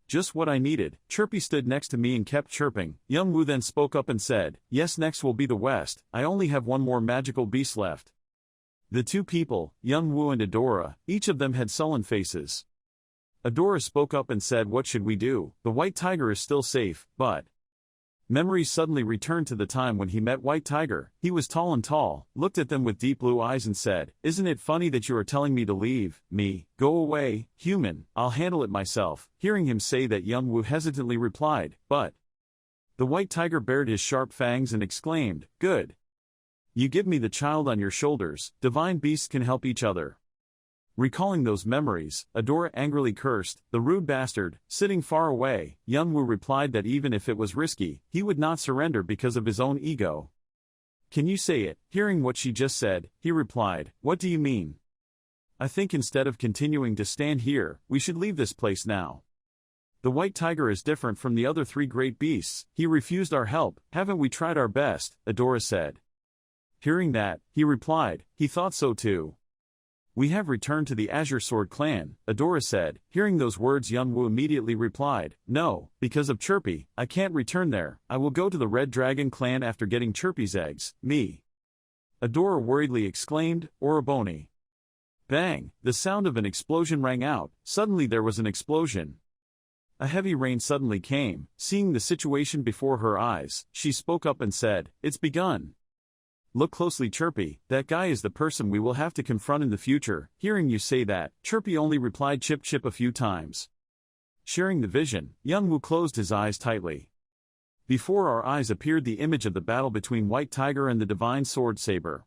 Just what I needed. Chirpy stood next to me and kept chirping. Youngwoo then spoke up and said, "Yes, next will be the West. I only have 1 more magical beast left." The 2 people, Youngwoo and Adora, each of them had sullen faces. Adora spoke up and said, "What should we do? The White Tiger is still safe, but..." Memories suddenly returned to the time when he met White Tiger. He was tall and tall, looked at them with deep blue eyes and said, "Isn't it funny that you are telling me to leave me? Go away, human, I'll handle it myself." Hearing him say that, Youngwoo hesitantly replied, "But..." The White Tiger bared his sharp fangs and exclaimed, "Good. You give me the child on your shoulders. Divine beasts can help each other." Recalling those memories, Adora angrily cursed, "The rude bastard." Sitting far away, Youngwoo replied that even if it was risky, he would not surrender because of his own ego. "Can you say it?" Hearing what she just said, he replied, "What do you mean?" "I think instead of continuing to stand here, we should leave this place now. The White Tiger is different from the other 3 great beasts. He refused our help. Haven't we tried our best?" Adora said. Hearing that, he replied, he thought so too. "We have returned to the Azure Sword clan," Adora said. Hearing those words, Youngwoo immediately replied, "No, because of Chirpy, I can't return there. I will go to the Red Dragon clan after getting Chirpy's eggs." "Me?" Adora worriedly exclaimed, "Oroboni." Bang! The sound of an explosion rang out. Suddenly there was an explosion. A heavy rain suddenly came. Seeing the situation before her eyes, she spoke up and said, "It's begun." Look closely, Chirpy, that guy is the person we will have to confront in the future. Hearing you say that, Chirpy only replied chip chip a few times. Sharing the vision, Young-woo closed his eyes tightly. Before our eyes appeared the image of the battle between White Tiger and the divine sword Saber.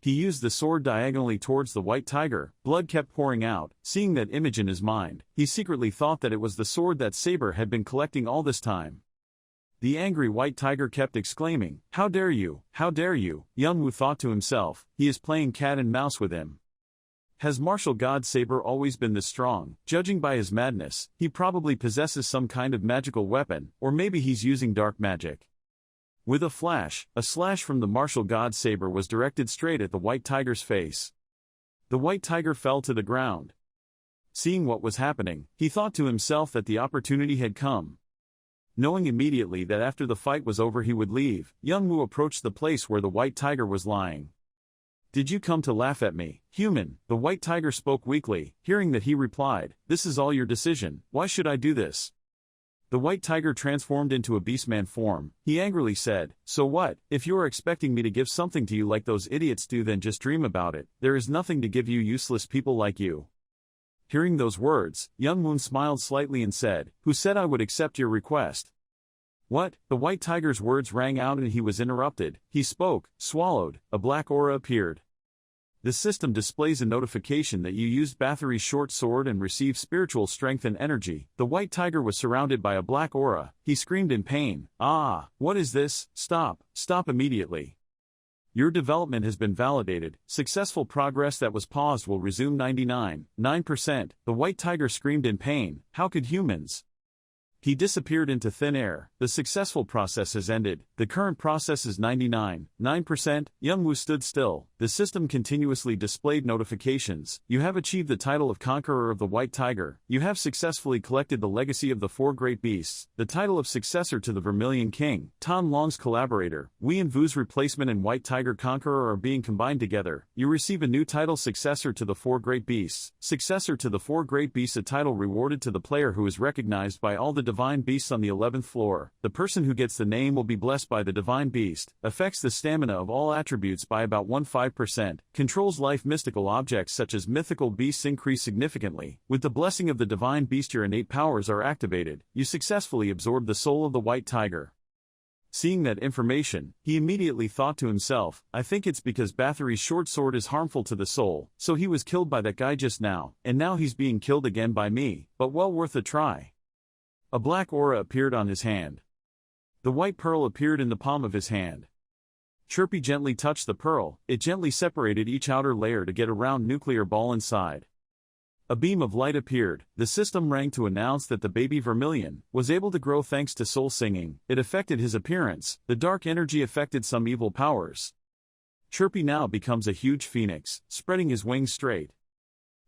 He used the sword diagonally towards the White Tiger, blood kept pouring out. Seeing that image in his mind, he secretly thought that it was the sword that Saber had been collecting all this time. The angry White Tiger kept exclaiming, "How dare you, how dare you!" Young-woo thought to himself, he is playing cat and mouse with him. Has martial god Saber always been this strong? Judging by his madness, he probably possesses some kind of magical weapon, or maybe he's using dark magic. With a flash, a slash from the martial god Saber was directed straight at the White Tiger's face. The White Tiger fell to the ground. Seeing what was happening, he thought to himself that the opportunity had come. Knowing immediately that after the fight was over he would leave, Young-woo approached the place where the White Tiger was lying. "Did you come to laugh at me, human?" The White Tiger spoke weakly. Hearing that, he replied, "This is all your decision. Why should I do this?" The White Tiger transformed into a beastman form. He angrily said, "So what? If you are expecting me to give something to you like those idiots do, then just dream about it. There is nothing to give you useless people like you." Hearing those words, Young-woo smiled slightly and said, "Who said I would accept your request?" "What?" The White Tiger's words rang out and he was interrupted. He spoke, swallowed, a black aura appeared. The system displays a notification that you used Bathory's short sword and received spiritual strength and energy. The White Tiger was surrounded by a black aura. He screamed in pain. "Ah, what is this? Stop, stop immediately. Your development has been validated. Successful progress that was paused will resume 99.9%. The White Tiger screamed in pain. How could humans? He disappeared into thin air. The successful process has ended. The current process is 99.9%. Young-woo stood still. The system continuously displayed notifications. You have achieved the title of Conqueror of the White Tiger. You have successfully collected the legacy of the four great beasts. The title of successor to the Vermilion King. Tan Long's collaborator. Wei and Vu's replacement and White Tiger Conqueror are being combined together. You receive a new title, successor to the four great beasts. Successor to the four great beasts, a title rewarded to the player who is recognized by all the divine beasts on the 11th floor. The person who gets the name will be blessed by the divine beast. Affects the stamina of all attributes by about 15%. Controls life. Mystical objects such as mythical beasts increase significantly. With the blessing of the divine beast your innate powers are activated. You successfully absorb the soul of the White Tiger. Seeing that information, he immediately thought to himself, I think it's because Bathory's short sword is harmful to the soul, so he was killed by that guy just now, and now he's being killed again by me, but well worth a try. A black aura appeared on his hand. The white pearl appeared in the palm of his hand. Chirpy gently touched the pearl. It gently separated each outer layer to get a round nuclear ball inside. A beam of light appeared. The system rang to announce that the baby Vermilion was able to grow thanks to soul singing. It affected his appearance. The dark energy affected some evil powers. Chirpy now becomes a huge phoenix, spreading his wings straight.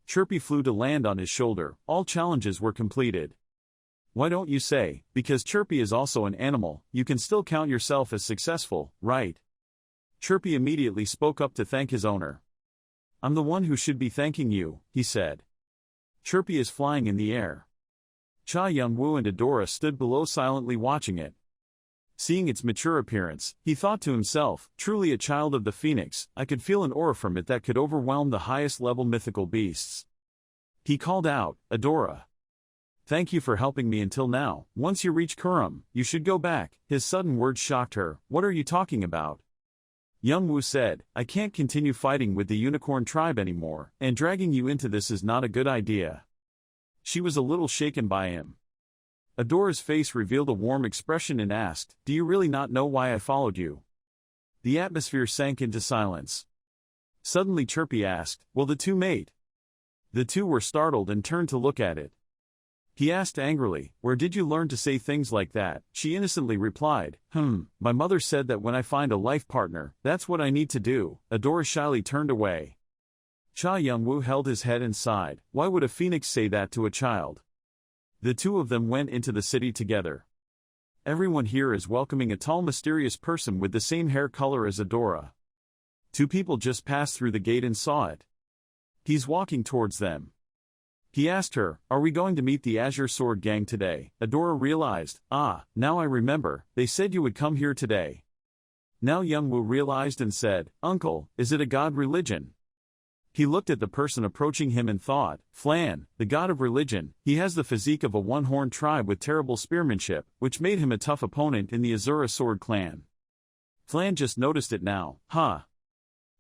Chirpy flew to land on his shoulder. All challenges were completed. Why don't you say, because Chirpy is also an animal, you can still count yourself as successful, right? Chirpy immediately spoke up to thank his owner. I'm the one who should be thanking you, he said. Chirpy is flying in the air. Cha Young-woo and Adora stood below silently watching it. Seeing its mature appearance, he thought to himself, truly a child of the phoenix, I could feel an aura from it that could overwhelm the highest level mythical beasts. He called out, Adora. Thank you for helping me until now. Once you reach Kurum, you should go back. His sudden words shocked her. What are you talking about? Young-woo said, I can't continue fighting with the unicorn tribe anymore, and dragging you into this is not a good idea. She was a little shaken by him. Adora's face revealed a warm expression and asked, Do you really not know why I followed you? The atmosphere sank into silence. Suddenly Chirpy asked, Will the two mate? The two were startled and turned to look at it. He asked angrily, Where did you learn to say things like that? She innocently replied, My mother said that when I find a life partner, that's what I need to do. Adora shyly turned away. Cha Young-woo held his head and sighed. Why would a phoenix say that to a child? The two of them went into the city together. Everyone here is welcoming a tall mysterious person with the same hair color as Adora. Two people just passed through the gate and saw it. He's walking towards them. He asked her, Are we going to meet the Azure Sword Gang today? Adora realized, now I remember, they said you would come here today. Now Young Woo realized and said, "Uncle, is it a god religion?" He looked at the person approaching him and thought, Flan, the god of religion, he has the physique of a one-horned tribe with terrible spearmanship, which made him a tough opponent in the Azura Sword clan. Flan just noticed it now, huh?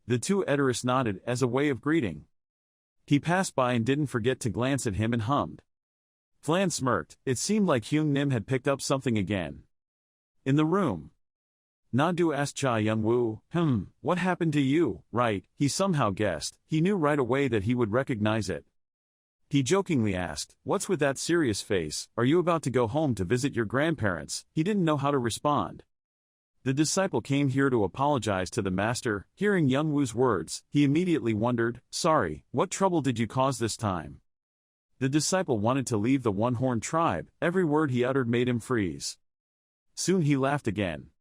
The two Edoras nodded as a way of greeting. He passed by and didn't forget to glance at him and hummed. Flan smirked. It seemed like Hyung Nim had picked up something again. In the room, Nadu asked Cha Young-woo, what happened to you, right? He somehow guessed. He knew right away that he would recognize it. He jokingly asked, "What's with that serious face? Are you about to go home to visit your grandparents?" He didn't know how to respond. The disciple came here to apologize to the master. Hearing Young-woo's words, he immediately wondered, "Sorry, what trouble did you cause this time?" The disciple wanted to leave the one-horned tribe. Every word he uttered made him freeze. Soon he laughed again.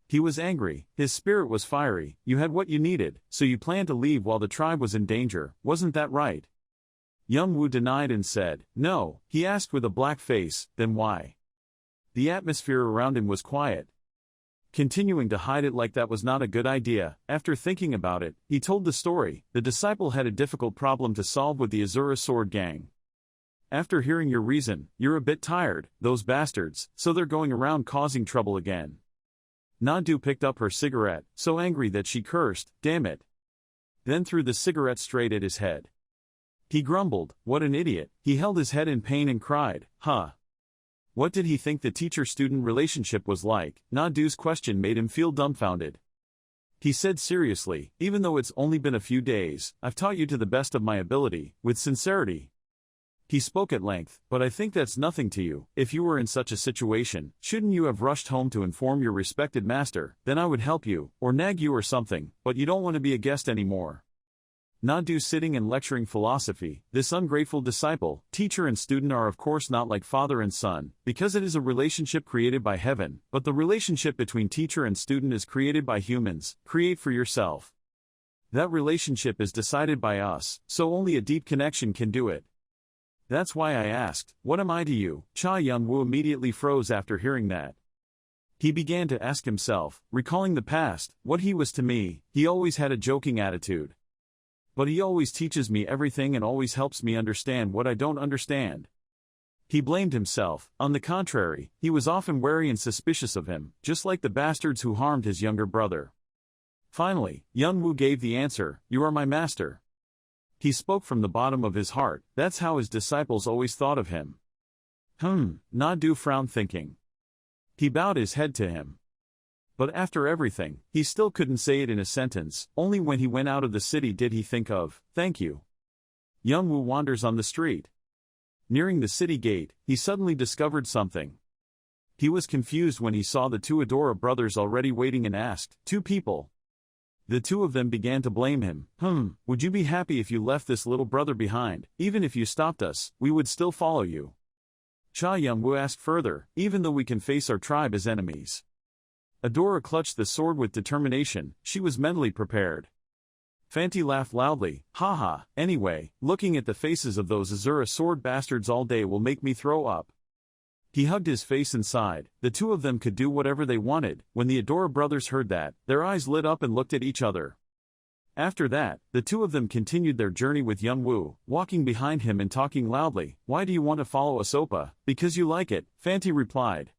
He was angry, his spirit was fiery. "You had what you needed, so you planned to leave while the tribe was in danger, wasn't that right?" Young-woo denied and said, "No." He asked with a black face, "Then why?" The atmosphere around him was quiet. Continuing to hide it like that was not a good idea. After thinking about it, he told the story. The disciple had a difficult problem to solve with the Azura Sword gang. "After hearing your reason, you're a bit tired, those bastards, so they're going around causing trouble again." Nadu picked up her cigarette, so angry that she cursed, "Damn it." Then threw the cigarette straight at his head. He grumbled, "What an idiot." He held his head in pain and cried, "Huh." What did he think the teacher-student relationship was like? Nadu's question made him feel dumbfounded. He said seriously, "Even though it's only been a few days, I've taught you to the best of my ability, with sincerity." He spoke at length, "But I think that's nothing to you. If you were in such a situation, shouldn't you have rushed home to inform your respected master? Then I would help you, or nag you or something, but you don't want to be a guest anymore." Nadu sitting and lecturing philosophy. This ungrateful disciple, teacher and student are of course not like father and son, because it is a relationship created by heaven, but the relationship between teacher and student is created by humans. Create for yourself. That relationship is decided by us, so only a deep connection can do it. That's why I asked, "What am I to you?" Cha Young-woo immediately froze after hearing that. He began to ask himself, recalling the past, what he was to me. He always had a joking attitude. But he always teaches me everything and always helps me understand what I don't understand. He blamed himself. On the contrary, he was often wary and suspicious of him, just like the bastards who harmed his younger brother. Finally, Young-woo gave the answer, "You are my master." He spoke from the bottom of his heart. That's how his disciples always thought of him. Nadu frowned thinking. He bowed his head to him. But after everything, he still couldn't say it in a sentence. Only when he went out of the city did he think of, "Thank you." Young-woo wanders on the street. Nearing the city gate, he suddenly discovered something. He was confused when he saw the two Adora brothers already waiting and asked, "Two people?" The two of them began to blame him. Would you be happy if you left this little brother behind? Even if you stopped us, we would still follow you." Cha Young-woo asked further, "Even though we can face our tribe as enemies?" Adora clutched the sword with determination. She was mentally prepared. Fanti laughed loudly, "Haha, anyway, looking at the faces of those Azura sword bastards all day will make me throw up." He hugged his face and sighed. The two of them could do whatever they wanted. When the Adora brothers heard that, their eyes lit up and looked at each other. After that, the two of them continued their journey with Young-woo, walking behind him and talking loudly. "Why do you want to follow us, Oppa?" "Because you like it," Fanti replied.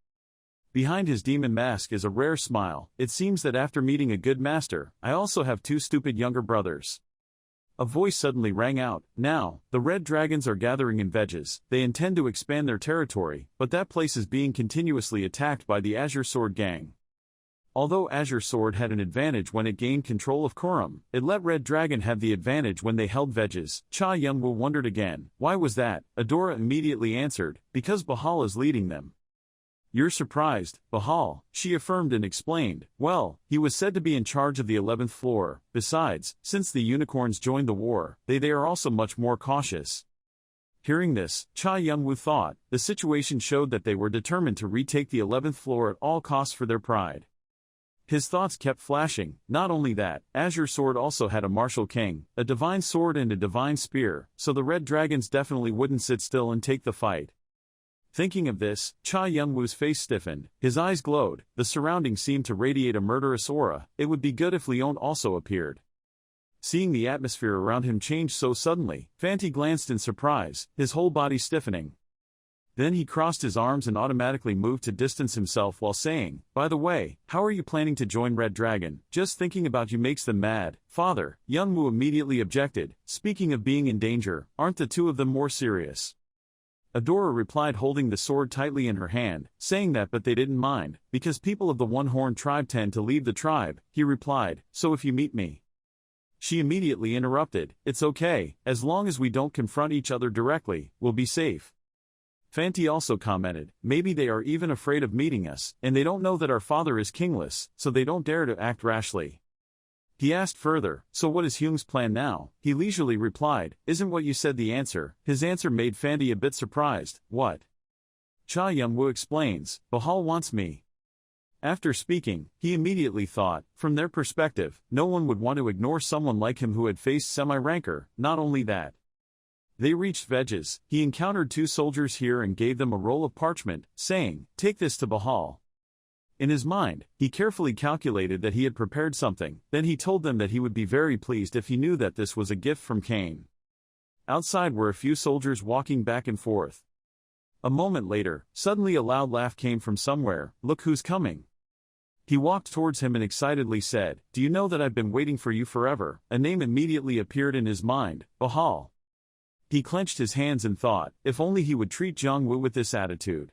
Behind his demon mask is a rare smile. "It seems that after meeting a good master, I also have two stupid younger brothers." A voice suddenly rang out. "Now, the red dragons are gathering in Veges. They intend to expand their territory, but that place is being continuously attacked by the Azure Sword gang." Although Azure Sword had an advantage when it gained control of Kurum, it let Red Dragon have the advantage when they held Veges. Cha Young-woo wondered again, why was that? Adora immediately answered, "Because Bahal is leading them." "You're surprised, Bahal," she affirmed and explained. "Well, he was said to be in charge of the 11th floor. Besides, since the unicorns joined the war, they are also much more cautious." Hearing this, Cha Young-woo thought, the situation showed that they were determined to retake the 11th floor at all costs for their pride. His thoughts kept flashing. Not only that, Azure Sword also had a martial king, a divine sword and a divine spear, so the red dragons definitely wouldn't sit still and take the fight. Thinking of this, Cha Young-woo's face stiffened, his eyes glowed, the surroundings seemed to radiate a murderous aura. It would be good if Leon also appeared. Seeing the atmosphere around him change so suddenly, Fanti glanced in surprise, his whole body stiffening. Then he crossed his arms and automatically moved to distance himself while saying, "By the way, how are you planning to join Red Dragon? Just thinking about you makes them mad." "Father," Young-woo immediately objected, "speaking of being in danger, aren't the two of them more serious?" Adora replied, holding the sword tightly in her hand, saying that but they didn't mind, because people of the one-horned tribe tend to leave the tribe. He replied, "So if you meet me." She immediately interrupted, "It's okay, as long as we don't confront each other directly, we'll be safe." Fanti also commented, "Maybe they are even afraid of meeting us, and they don't know that our father is kingless, so they don't dare to act rashly." He asked further, "So what is Hyung's plan now?" He leisurely replied, "Isn't what you said the answer?" His answer made Fanti a bit surprised. "What?" Cha Young-woo explains, "Bahal wants me." After speaking, he immediately thought, from their perspective, no one would want to ignore someone like him who had faced semi-rancor. Not only that. They reached Veges. He encountered two soldiers here and gave them a roll of parchment, saying, "Take this to Bahal." In his mind, he carefully calculated that he had prepared something, then he told them that he would be very pleased if he knew that this was a gift from Cain. Outside were a few soldiers walking back and forth. A moment later, suddenly a loud laugh came from somewhere. "Look who's coming." He walked towards him and excitedly said, "Do you know that I've been waiting for you forever?" A name immediately appeared in his mind, Bahal. He clenched his hands and thought, if only he would treat Jong-woo with this attitude.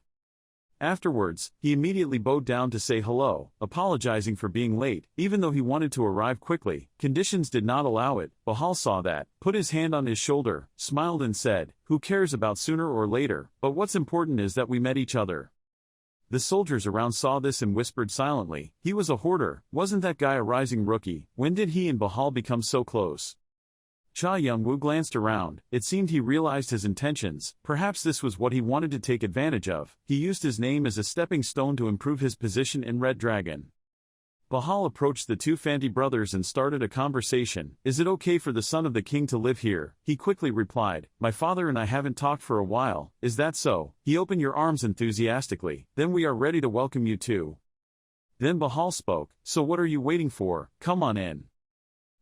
Afterwards, he immediately bowed down to say hello, apologizing for being late. Even though he wanted to arrive quickly, conditions did not allow it. Bahal saw that, put his hand on his shoulder, smiled and said, "Who cares about sooner or later, but what's important is that we met each other." The soldiers around saw this and whispered silently, "He was a hoarder, wasn't that guy a rising rookie? When did he and Bahal become so close?" Cha Young-woo glanced around. It seemed he realized his intentions. Perhaps this was what he wanted to take advantage of. He used his name as a stepping stone to improve his position in Red Dragon. Bahal approached the two Fanti brothers and started a conversation. "Is it okay for the son of the king to live here?" He quickly replied, "My father and I haven't talked for a while." "Is that so?" He opened your arms enthusiastically. "Then we are ready to welcome you too." Then Bahal spoke, "So what are you waiting for? Come on in.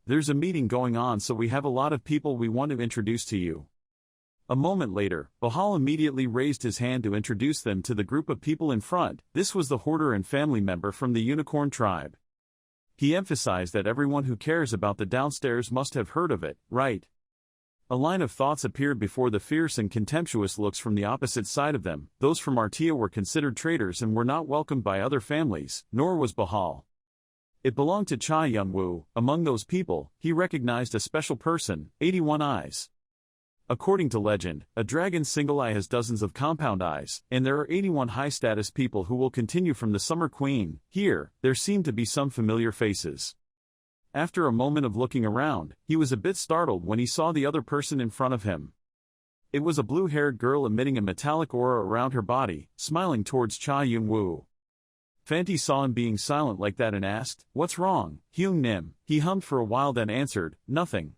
There's a meeting going on, so we have a lot of people we want to introduce to you." A moment later, Bahal immediately raised his hand to introduce them to the group of people in front. This was the hoarder and family member from the Unicorn tribe. He emphasized that everyone who cares about the downstairs must have heard of it, right? A line of thoughts appeared before the fierce and contemptuous looks from the opposite side of them. Those from Artia were considered traitors and were not welcomed by other families, nor was Bahal. It belonged to Cha Young-woo. Among those people, he recognized a special person, 81 eyes. According to legend, a dragon's single eye has dozens of compound eyes, and there are 81 high-status people who will continue from the Summer Queen. Here, there seemed to be some familiar faces. After a moment of looking around, he was a bit startled when he saw the other person in front of him. It was a blue-haired girl emitting a metallic aura around her body, smiling towards Cha Young-woo. Fanti saw him being silent like that and asked, "What's wrong, Hyung Nim?" He hummed for a while then answered, "Nothing."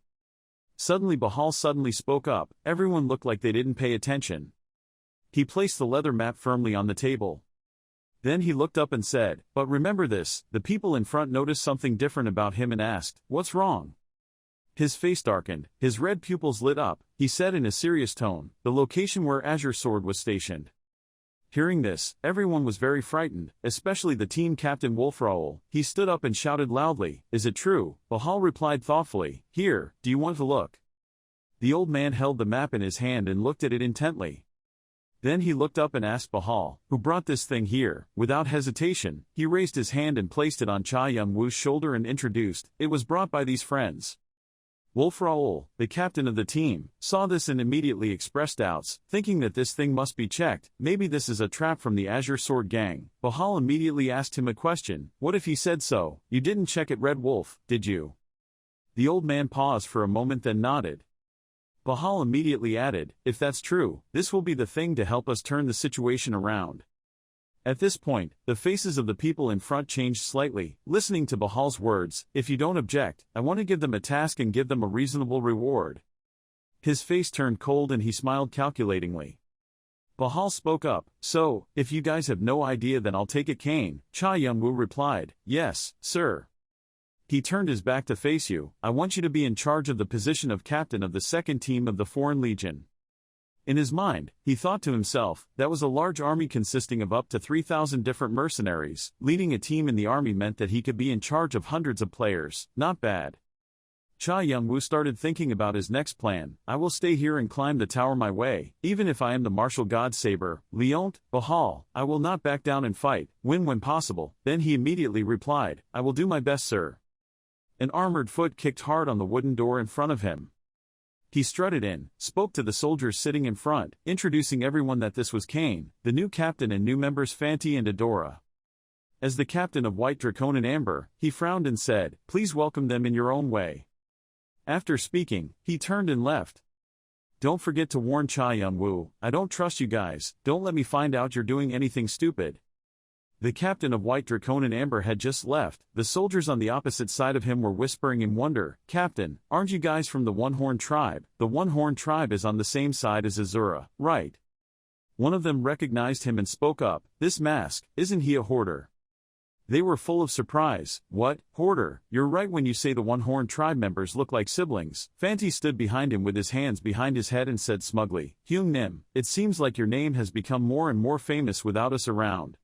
Suddenly Bahal spoke up. Everyone looked like they didn't pay attention. He placed the leather map firmly on the table. Then he looked up and said, "But remember this." The people in front noticed something different about him and asked, "What's wrong?" His face darkened, his red pupils lit up. He said in a serious tone, "The location where Azure Sword was stationed." Hearing this, everyone was very frightened, especially the team captain Wolfraul. He stood up and shouted loudly, "Is it true?" Bahal replied thoughtfully, "Here, do you want to look?" The old man held the map in his hand and looked at it intently. Then he looked up and asked Bahal, "Who brought this thing here?" Without hesitation, he raised his hand and placed it on Cha Young-woo's shoulder and introduced, "It was brought by these friends." Wolfraul, the captain of the team, saw this and immediately expressed doubts, thinking that this thing must be checked. Maybe this is a trap from the Azure Sword gang. Bahal immediately asked him a question. "What if he said so? You didn't check it, Red Wolf, did you?" The old man paused for a moment then nodded. Bahal immediately added, "If that's true, this will be the thing to help us turn the situation around." At this point, the faces of the people in front changed slightly, listening to Bahal's words. "If you don't object, I want to give them a task and give them a reasonable reward." His face turned cold and he smiled calculatingly. Bahal spoke up, so, if you guys have no idea then I'll take it Kane, Cha Young-woo replied, yes, sir. He turned his back to face you, I want you to be in charge of the position of captain of the second team of the Foreign Legion. In his mind, he thought to himself, that was a large army consisting of up to 3,000 different mercenaries. Leading a team in the army meant that he could be in charge of hundreds of players, not bad. Cha Young-woo started thinking about his next plan. I will stay here and climb the tower my way, even if I am the martial god Saber, Leont, Bahal, I will not back down and fight, win when possible. Then he immediately replied, I will do my best sir. An armored foot kicked hard on the wooden door in front of him. He strutted in, spoke to the soldiers sitting in front, introducing everyone that this was Kane, the new captain and new members Fanti and Adora. As the captain of White Dracon and Amber, he frowned and said, please welcome them in your own way. After speaking, he turned and left. Don't forget to warn Cha Young-woo, I don't trust you guys, don't let me find out you're doing anything stupid. The captain of White Dracon and Amber had just left. The soldiers on the opposite side of him were whispering in wonder, Captain, aren't you guys from the One-Horn tribe? The One-Horn tribe is on the same side as Azura, right? One of them recognized him and spoke up, this mask, isn't he a hoarder? They were full of surprise. What, hoarder? You're right when you say the One-Horn tribe members look like siblings. Fanti stood behind him with his hands behind his head and said smugly, Hyung Nim, it seems like your name has become more and more famous without us around.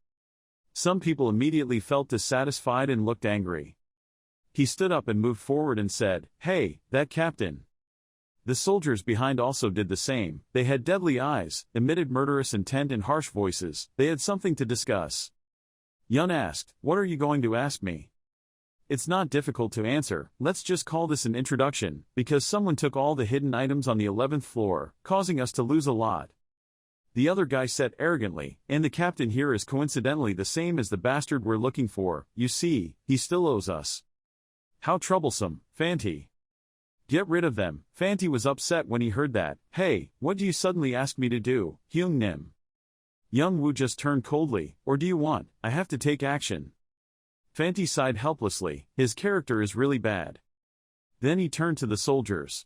Some people immediately felt dissatisfied and looked angry. He stood up and moved forward and said, hey, that captain. The soldiers behind also did the same. They had deadly eyes, emitted murderous intent and harsh voices. They had something to discuss. Yun asked, what are you going to ask me? It's not difficult to answer, let's just call this an introduction, because someone took all the hidden items on the 11th floor, causing us to lose a lot. The other guy said arrogantly, and the captain here is coincidentally the same as the bastard we're looking for, you see, he still owes us. How troublesome, Fanti. Get rid of them. Fanti was upset when he heard that. Hey, what do you suddenly ask me to do, Hyung Nim? Young-woo just turned coldly, or do you want, I have to take action. Fanti sighed helplessly, his character is really bad. Then he turned to the soldiers.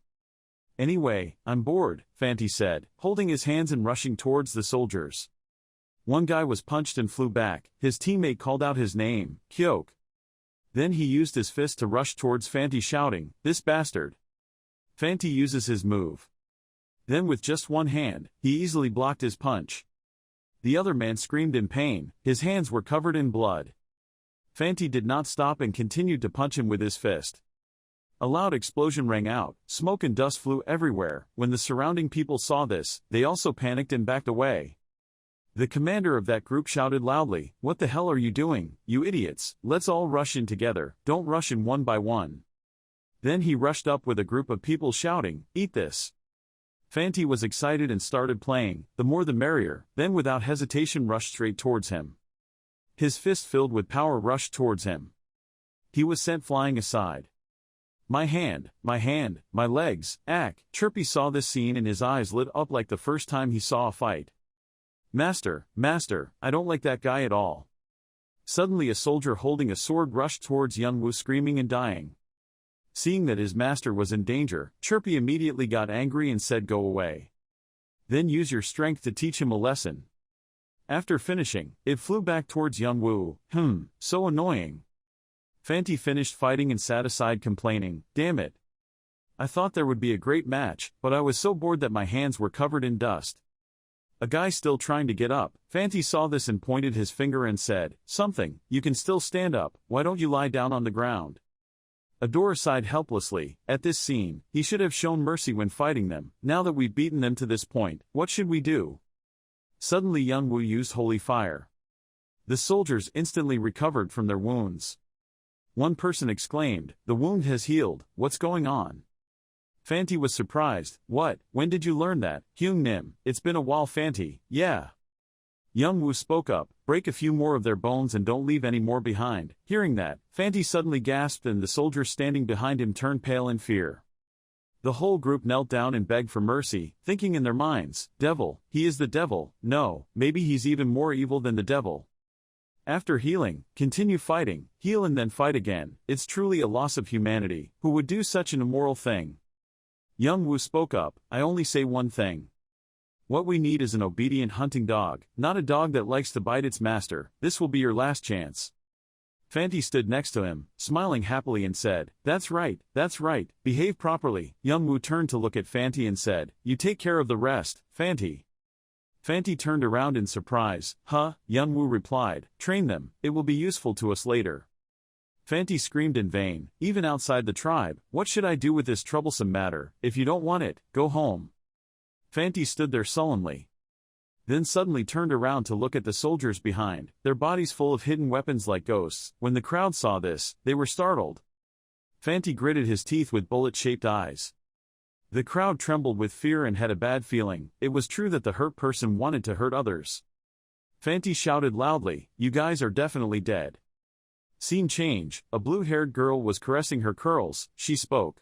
Anyway, I'm bored, Fanti said, holding his hands and rushing towards the soldiers. One guy was punched and flew back, his teammate called out his name, Kyok. Then he used his fist to rush towards Fanti shouting, this bastard. Fanti uses his move. Then with just one hand, he easily blocked his punch. The other man screamed in pain, his hands were covered in blood. Fanti did not stop and continued to punch him with his fist. A loud explosion rang out, smoke and dust flew everywhere. When the surrounding people saw this, they also panicked and backed away. The commander of that group shouted loudly, what the hell are you doing, you idiots? Let's all rush in together, don't rush in one by one. Then he rushed up with a group of people shouting, eat this. Fanti was excited and started playing, the more the merrier, then without hesitation rushed straight towards him. His fist filled with power rushed towards him. He was sent flying aside. My hand, my legs, ack. Chirpy saw this scene and his eyes lit up like the first time he saw a fight. Master, I don't like that guy at all. Suddenly a soldier holding a sword rushed towards Young-woo screaming and dying. Seeing that his master was in danger, Chirpy immediately got angry and said go away. Then use your strength to teach him a lesson. After finishing, it flew back towards Young-woo. So annoying. Fanti finished fighting and sat aside complaining, damn it. I thought there would be a great match, but I was so bored that my hands were covered in dust. A guy still trying to get up. Fanti saw this and pointed his finger and said, something, you can still stand up, why don't you lie down on the ground? Adora sighed helplessly. At this scene, he should have shown mercy when fighting them. Now that we've beaten them to this point, what should we do? Suddenly Young-woo used holy fire. The soldiers instantly recovered from their wounds. One person exclaimed, the wound has healed, what's going on? Fanti was surprised, what, when did you learn that, Hyung Nim? It's been a while Fanti, yeah. Young-woo spoke up, break a few more of their bones and don't leave any more behind. Hearing that, Fanti suddenly gasped and the soldiers standing behind him turned pale in fear. The whole group knelt down and begged for mercy, thinking in their minds, devil, he is the devil, no, maybe he's even more evil than the devil. After healing, continue fighting, heal and then fight again, it's truly a loss of humanity, who would do such an immoral thing? Young-woo spoke up, I only say one thing. What we need is an obedient hunting dog, not a dog that likes to bite its master. This will be your last chance. Fanti stood next to him, smiling happily and said, that's right, behave properly. Youngwoo turned to look at Fanti and said, you take care of the rest, Fanti. Fanti turned around in surprise. Huh, Youngwoo replied, train them, it will be useful to us later. Fanti screamed in vain, even outside the tribe, what should I do with this troublesome matter? If you don't want it, go home. Fanti stood there sullenly. Then suddenly turned around to look at the soldiers behind, their bodies full of hidden weapons like ghosts. When the crowd saw this, they were startled. Fanti gritted his teeth with bullet-shaped eyes. The crowd trembled with fear and had a bad feeling. It was true that the hurt person wanted to hurt others. Fanti shouted loudly, you guys are definitely dead. Scene change, a blue-haired girl was caressing her curls. She spoke.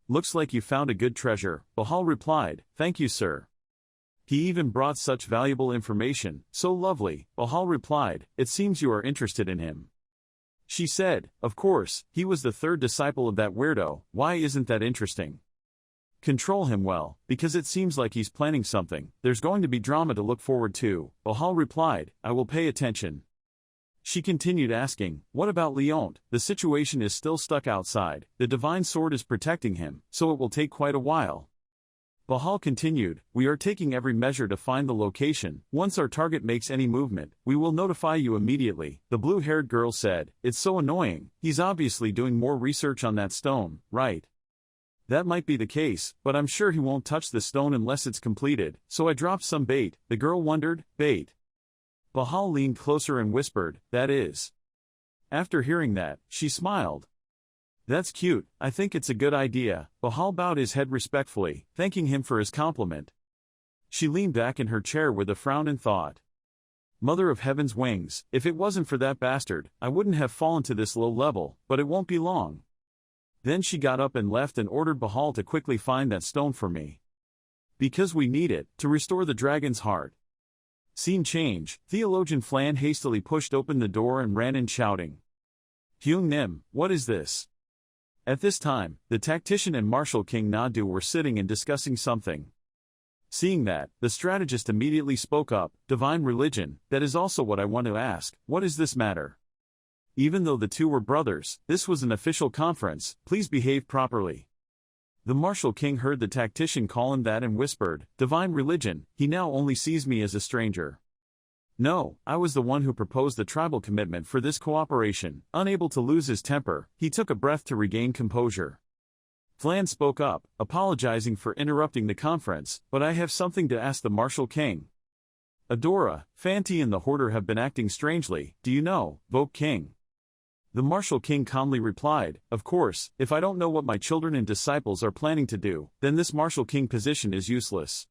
Looks like you found a good treasure, Bahal replied, thank you sir. He even brought such valuable information, so lovely, Bahal replied, it seems you are interested in him. She said, of course, he was the third disciple of that weirdo, why isn't that interesting? Control him well, because it seems like he's planning something, there's going to be drama to look forward to, Bahal replied, I will pay attention. She continued asking, what about Leont? The situation is still stuck outside, the divine sword is protecting him, so it will take quite a while. Bahal continued, we are taking every measure to find the location. Once our target makes any movement, we will notify you immediately. The blue-haired girl said, it's so annoying, he's obviously doing more research on that stone, right? That might be the case, but I'm sure he won't touch the stone unless it's completed, so I dropped some bait. The girl wondered, bait? Bahal leaned closer and whispered, that is. After hearing that, she smiled. That's cute, I think it's a good idea. Bahal bowed his head respectfully, thanking him for his compliment. She leaned back in her chair with a frown and thought. Mother of Heaven's wings, if it wasn't for that bastard, I wouldn't have fallen to this low level, but it won't be long. Then she got up and left and ordered Bahal to quickly find that stone for me. Because we need it, to restore the dragon's heart. Scene change, Theologian Flan hastily pushed open the door and ran in shouting. Hyung Nim, what is this? At this time, the tactician and Martial King Nadu were sitting and discussing something. Seeing that, the strategist immediately spoke up, divine religion, that is also what I want to ask, what is this matter? Even though the two were brothers, this was an official conference, please behave properly. The Martial King heard the tactician call him that and whispered, divine religion, he now only sees me as a stranger. No, I was the one who proposed the tribal commitment for this cooperation. Unable to lose his temper, he took a breath to regain composure. Flan spoke up, apologizing for interrupting the conference, but I have something to ask the Martial King. Adora, Fanti and the Hoarder have been acting strangely, do you know, Voke King? The Martial King calmly replied, of course, if I don't know what my children and disciples are planning to do, then this Martial King position is useless.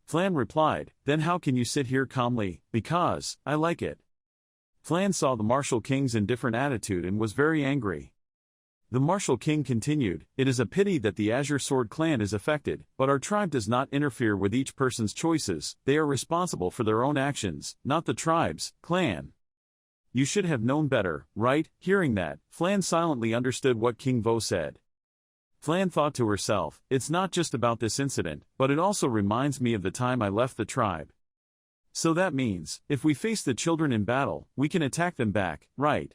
Flan replied, then how can you sit here calmly? Because, I like it. Flan saw the Martial King's indifferent attitude and was very angry. The Martial King continued, it is a pity that the Azure Sword clan is affected, but our tribe does not interfere with each person's choices, they are responsible for their own actions, not the tribe's clan. You should have known better, right? Hearing that, Flan silently understood what King Vo said. Flan thought to herself, it's not just about this incident, but it also reminds me of the time I left the tribe. So that means, if we face the children in battle, we can attack them back, right?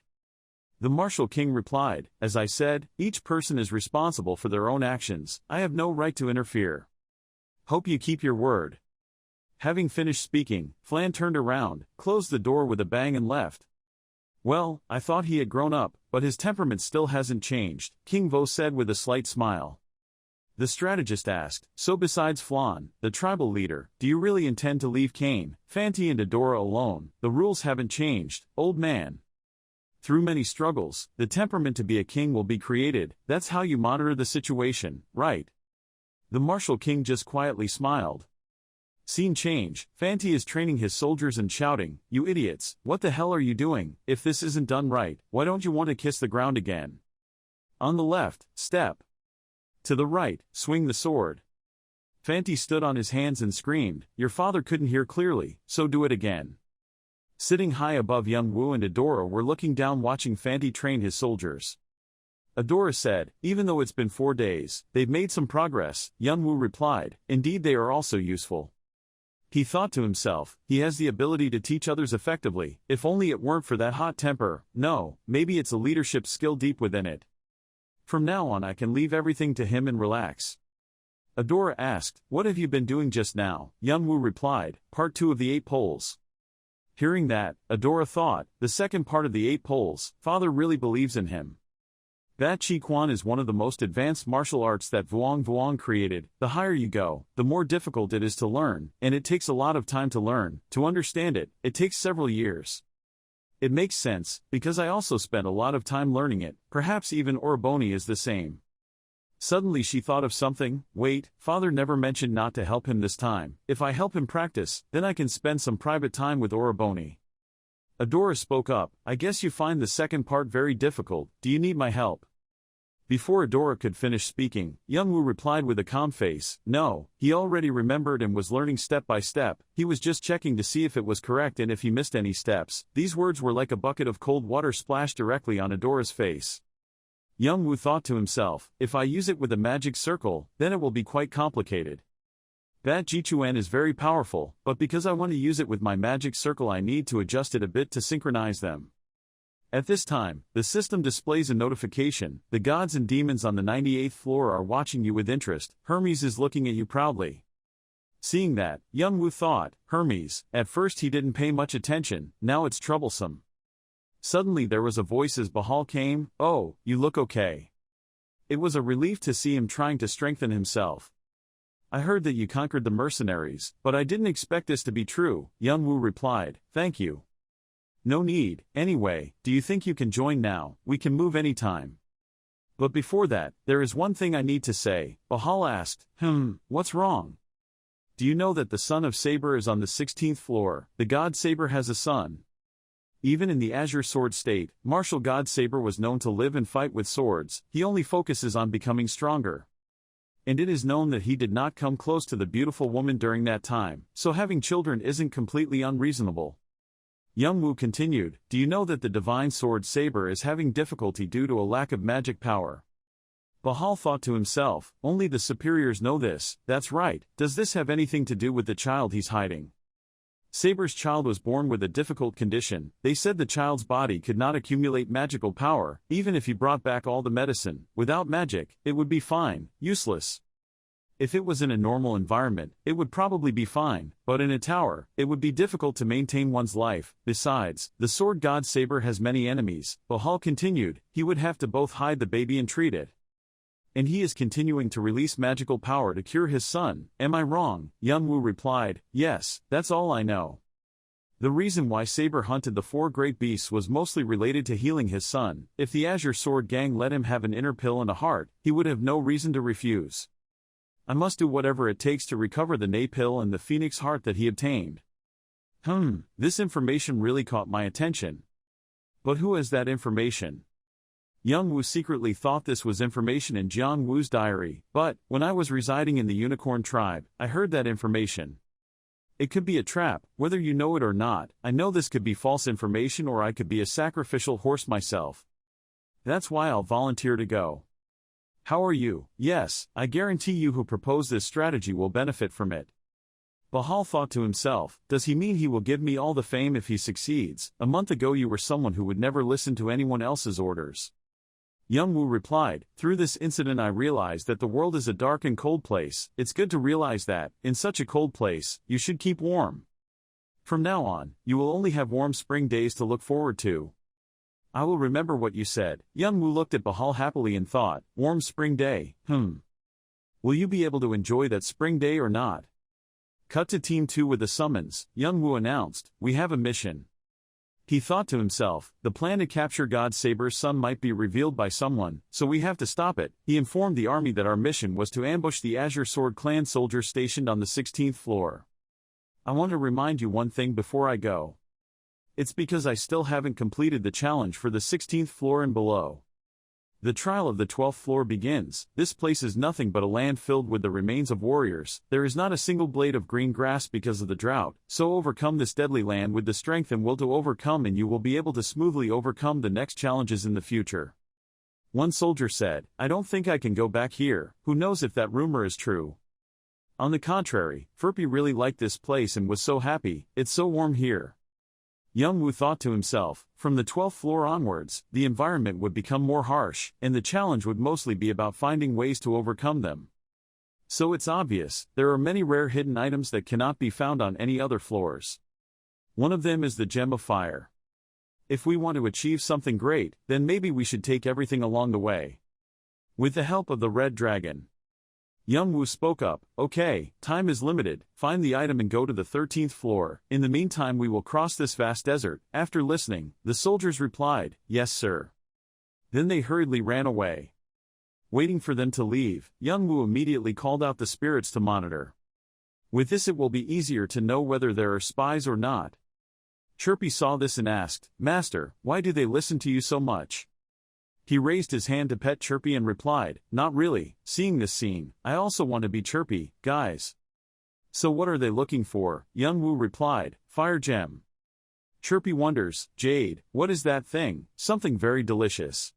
The Martial King replied, as I said, each person is responsible for their own actions, I have no right to interfere. Hope you keep your word. Having finished speaking, Flan turned around, closed the door with a bang and left. Well, I thought he had grown up, but his temperament still hasn't changed, King Vo said with a slight smile. The strategist asked, so besides Flan, the tribal leader, do you really intend to leave Kane, Fanti and Adora alone? The rules haven't changed, old man. Through many struggles, the temperament to be a king will be created, that's how you monitor the situation, right? The Martial King just quietly smiled. Scene change, Fanti is training his soldiers and shouting, you idiots, what the hell are you doing? If this isn't done right, why don't you want to kiss the ground again? On the left, step. To the right, swing the sword. Fanti stood on his hands and screamed, your father couldn't hear clearly, so do it again. Sitting high above young Wu and Adora were looking down watching Fanti train his soldiers. Adora said, even though it's been 4 days, they've made some progress. Young Wu replied, indeed they are also useful. He thought to himself, he has the ability to teach others effectively, if only it weren't for that hot temper. No, maybe it's a leadership skill deep within it. From now on I can leave everything to him and relax. Adora asked, what have you been doing just now? Young-woo replied, part 2 of the 8 poles. Hearing that, Adora thought, the second part of the 8 poles, father really believes in him. That Chi Quan is one of the most advanced martial arts that Vuong created. The higher you go, the more difficult it is to learn, and it takes a lot of time to learn. To understand it, it takes several years. It makes sense, because I also spent a lot of time learning it. Perhaps even Oroboni is the same. Suddenly she thought of something. Wait, father never mentioned not to help him this time. If I help him practice, then I can spend some private time with Oroboni. Adora spoke up, I guess you find the second part very difficult. Do you need my help? Before Adora could finish speaking, Young-woo replied with a calm face, no, he already remembered and was learning step by step. He was just checking to see if it was correct and if he missed any steps. These words were like a bucket of cold water splashed directly on Adora's face. Young-woo thought to himself, if I use it with a magic circle, then it will be quite complicated. That Jichuan is very powerful, but because I want to use it with my magic circle I need to adjust it a bit to synchronize them. At this time, the system displays a notification. The gods and demons on the 98th floor are watching you with interest. Hermes is looking at you proudly. Seeing that, Young-woo thought, Hermes. At first he didn't pay much attention, now it's troublesome. Suddenly there was a voice as Bahal came, oh, you look okay. It was a relief to see him trying to strengthen himself. I heard that you conquered the mercenaries, but I didn't expect this to be true. Young-woo replied, thank you. No need. Anyway, do you think you can join now? We can move anytime. But before that, there is one thing I need to say. Bahal asked, what's wrong? Do you know that the son of Saber is on the 16th floor? The god Saber has a son. Even in the Azure Sword state, martial god Saber was known to live and fight with swords. He only focuses on becoming stronger. And it is known that he did not come close to the beautiful woman during that time, so having children isn't completely unreasonable. Young-woo continued, do you know that the divine sword Saber is having difficulty due to a lack of magic power? Bahal thought to himself, only the superiors know this. That's right. Does this have anything to do with the child he's hiding? Saber's child was born with a difficult condition. They said the child's body could not accumulate magical power, even if he brought back all the medicine. Without magic, it would be fine, useless. If it was in a normal environment, it would probably be fine, but in a tower, it would be difficult to maintain one's life. Besides, the sword god Saber has many enemies. Bahal continued, he would have to both hide the baby and treat it. And he is continuing to release magical power to cure his son. Am I wrong? Young-woo replied, yes, that's all I know. The reason why Saber hunted the 4 great beasts was mostly related to healing his son. If the Azure Sword gang let him have an inner pill and a heart, he would have no reason to refuse. I must do whatever it takes to recover the Nay pill and the Phoenix heart that he obtained. This information really caught my attention. But who has that information? Young-woo secretly thought this was information in Jiang-woo's diary, but, when I was residing in the Unicorn tribe, I heard that information. It could be a trap, whether you know it or not. I know this could be false information or I could be a sacrificial horse myself. That's why I'll volunteer to go. How are you? Yes, I guarantee you who proposed this strategy will benefit from it. Bahal thought to himself, does he mean he will give me all the fame if he succeeds? A month ago you were someone who would never listen to anyone else's orders. Young-woo replied, through this incident I realized that the world is a dark and cold place. It's good to realize that, in such a cold place, you should keep warm. From now on, you will only have warm spring days to look forward to. I will remember what you said. Young-woo looked at Bahal happily and thought, warm spring day, Will you be able to enjoy that spring day or not? Cut to Team 2 with a summons. Young-woo announced, we have a mission. He thought to himself, the plan to capture God Saber's son might be revealed by someone, so we have to stop it. He informed the army that our mission was to ambush the Azure Sword clan soldiers stationed on the 16th floor. I want to remind you one thing before I go. It's because I still haven't completed the challenge for the 16th floor and below. The trial of the 12th floor begins. This place is nothing but a land filled with the remains of warriors. There is not a single blade of green grass because of the drought, so overcome this deadly land with the strength and will to overcome and you will be able to smoothly overcome the next challenges in the future. One soldier said, I don't think I can go back here. Who knows if that rumor is true? On the contrary, Furpy really liked this place and was so happy, it's so warm here. Youngwoo thought to himself, from the 12th floor onwards, the environment would become more harsh, and the challenge would mostly be about finding ways to overcome them. So it's obvious, there are many rare hidden items that cannot be found on any other floors. One of them is the Gem of Fire. If we want to achieve something great, then maybe we should take everything along the way. With the help of the Red Dragon. Youngwoo spoke up, okay, time is limited, find the item and go to the 13th floor, in the meantime we will cross this vast desert. After listening, the soldiers replied, yes sir. Then they hurriedly ran away. Waiting for them to leave, Youngwoo immediately called out the spirits to monitor. With this it will be easier to know whether there are spies or not. Chirpy saw this and asked, Master, why do they listen to you so much? He raised his hand to pet Chirpy and replied, not really, seeing this scene, I also want to be Chirpy, guys. So what are they looking for? Youngwoo replied, Fire Gem. Chirpy wonders, Jade, what is that thing? Something very delicious.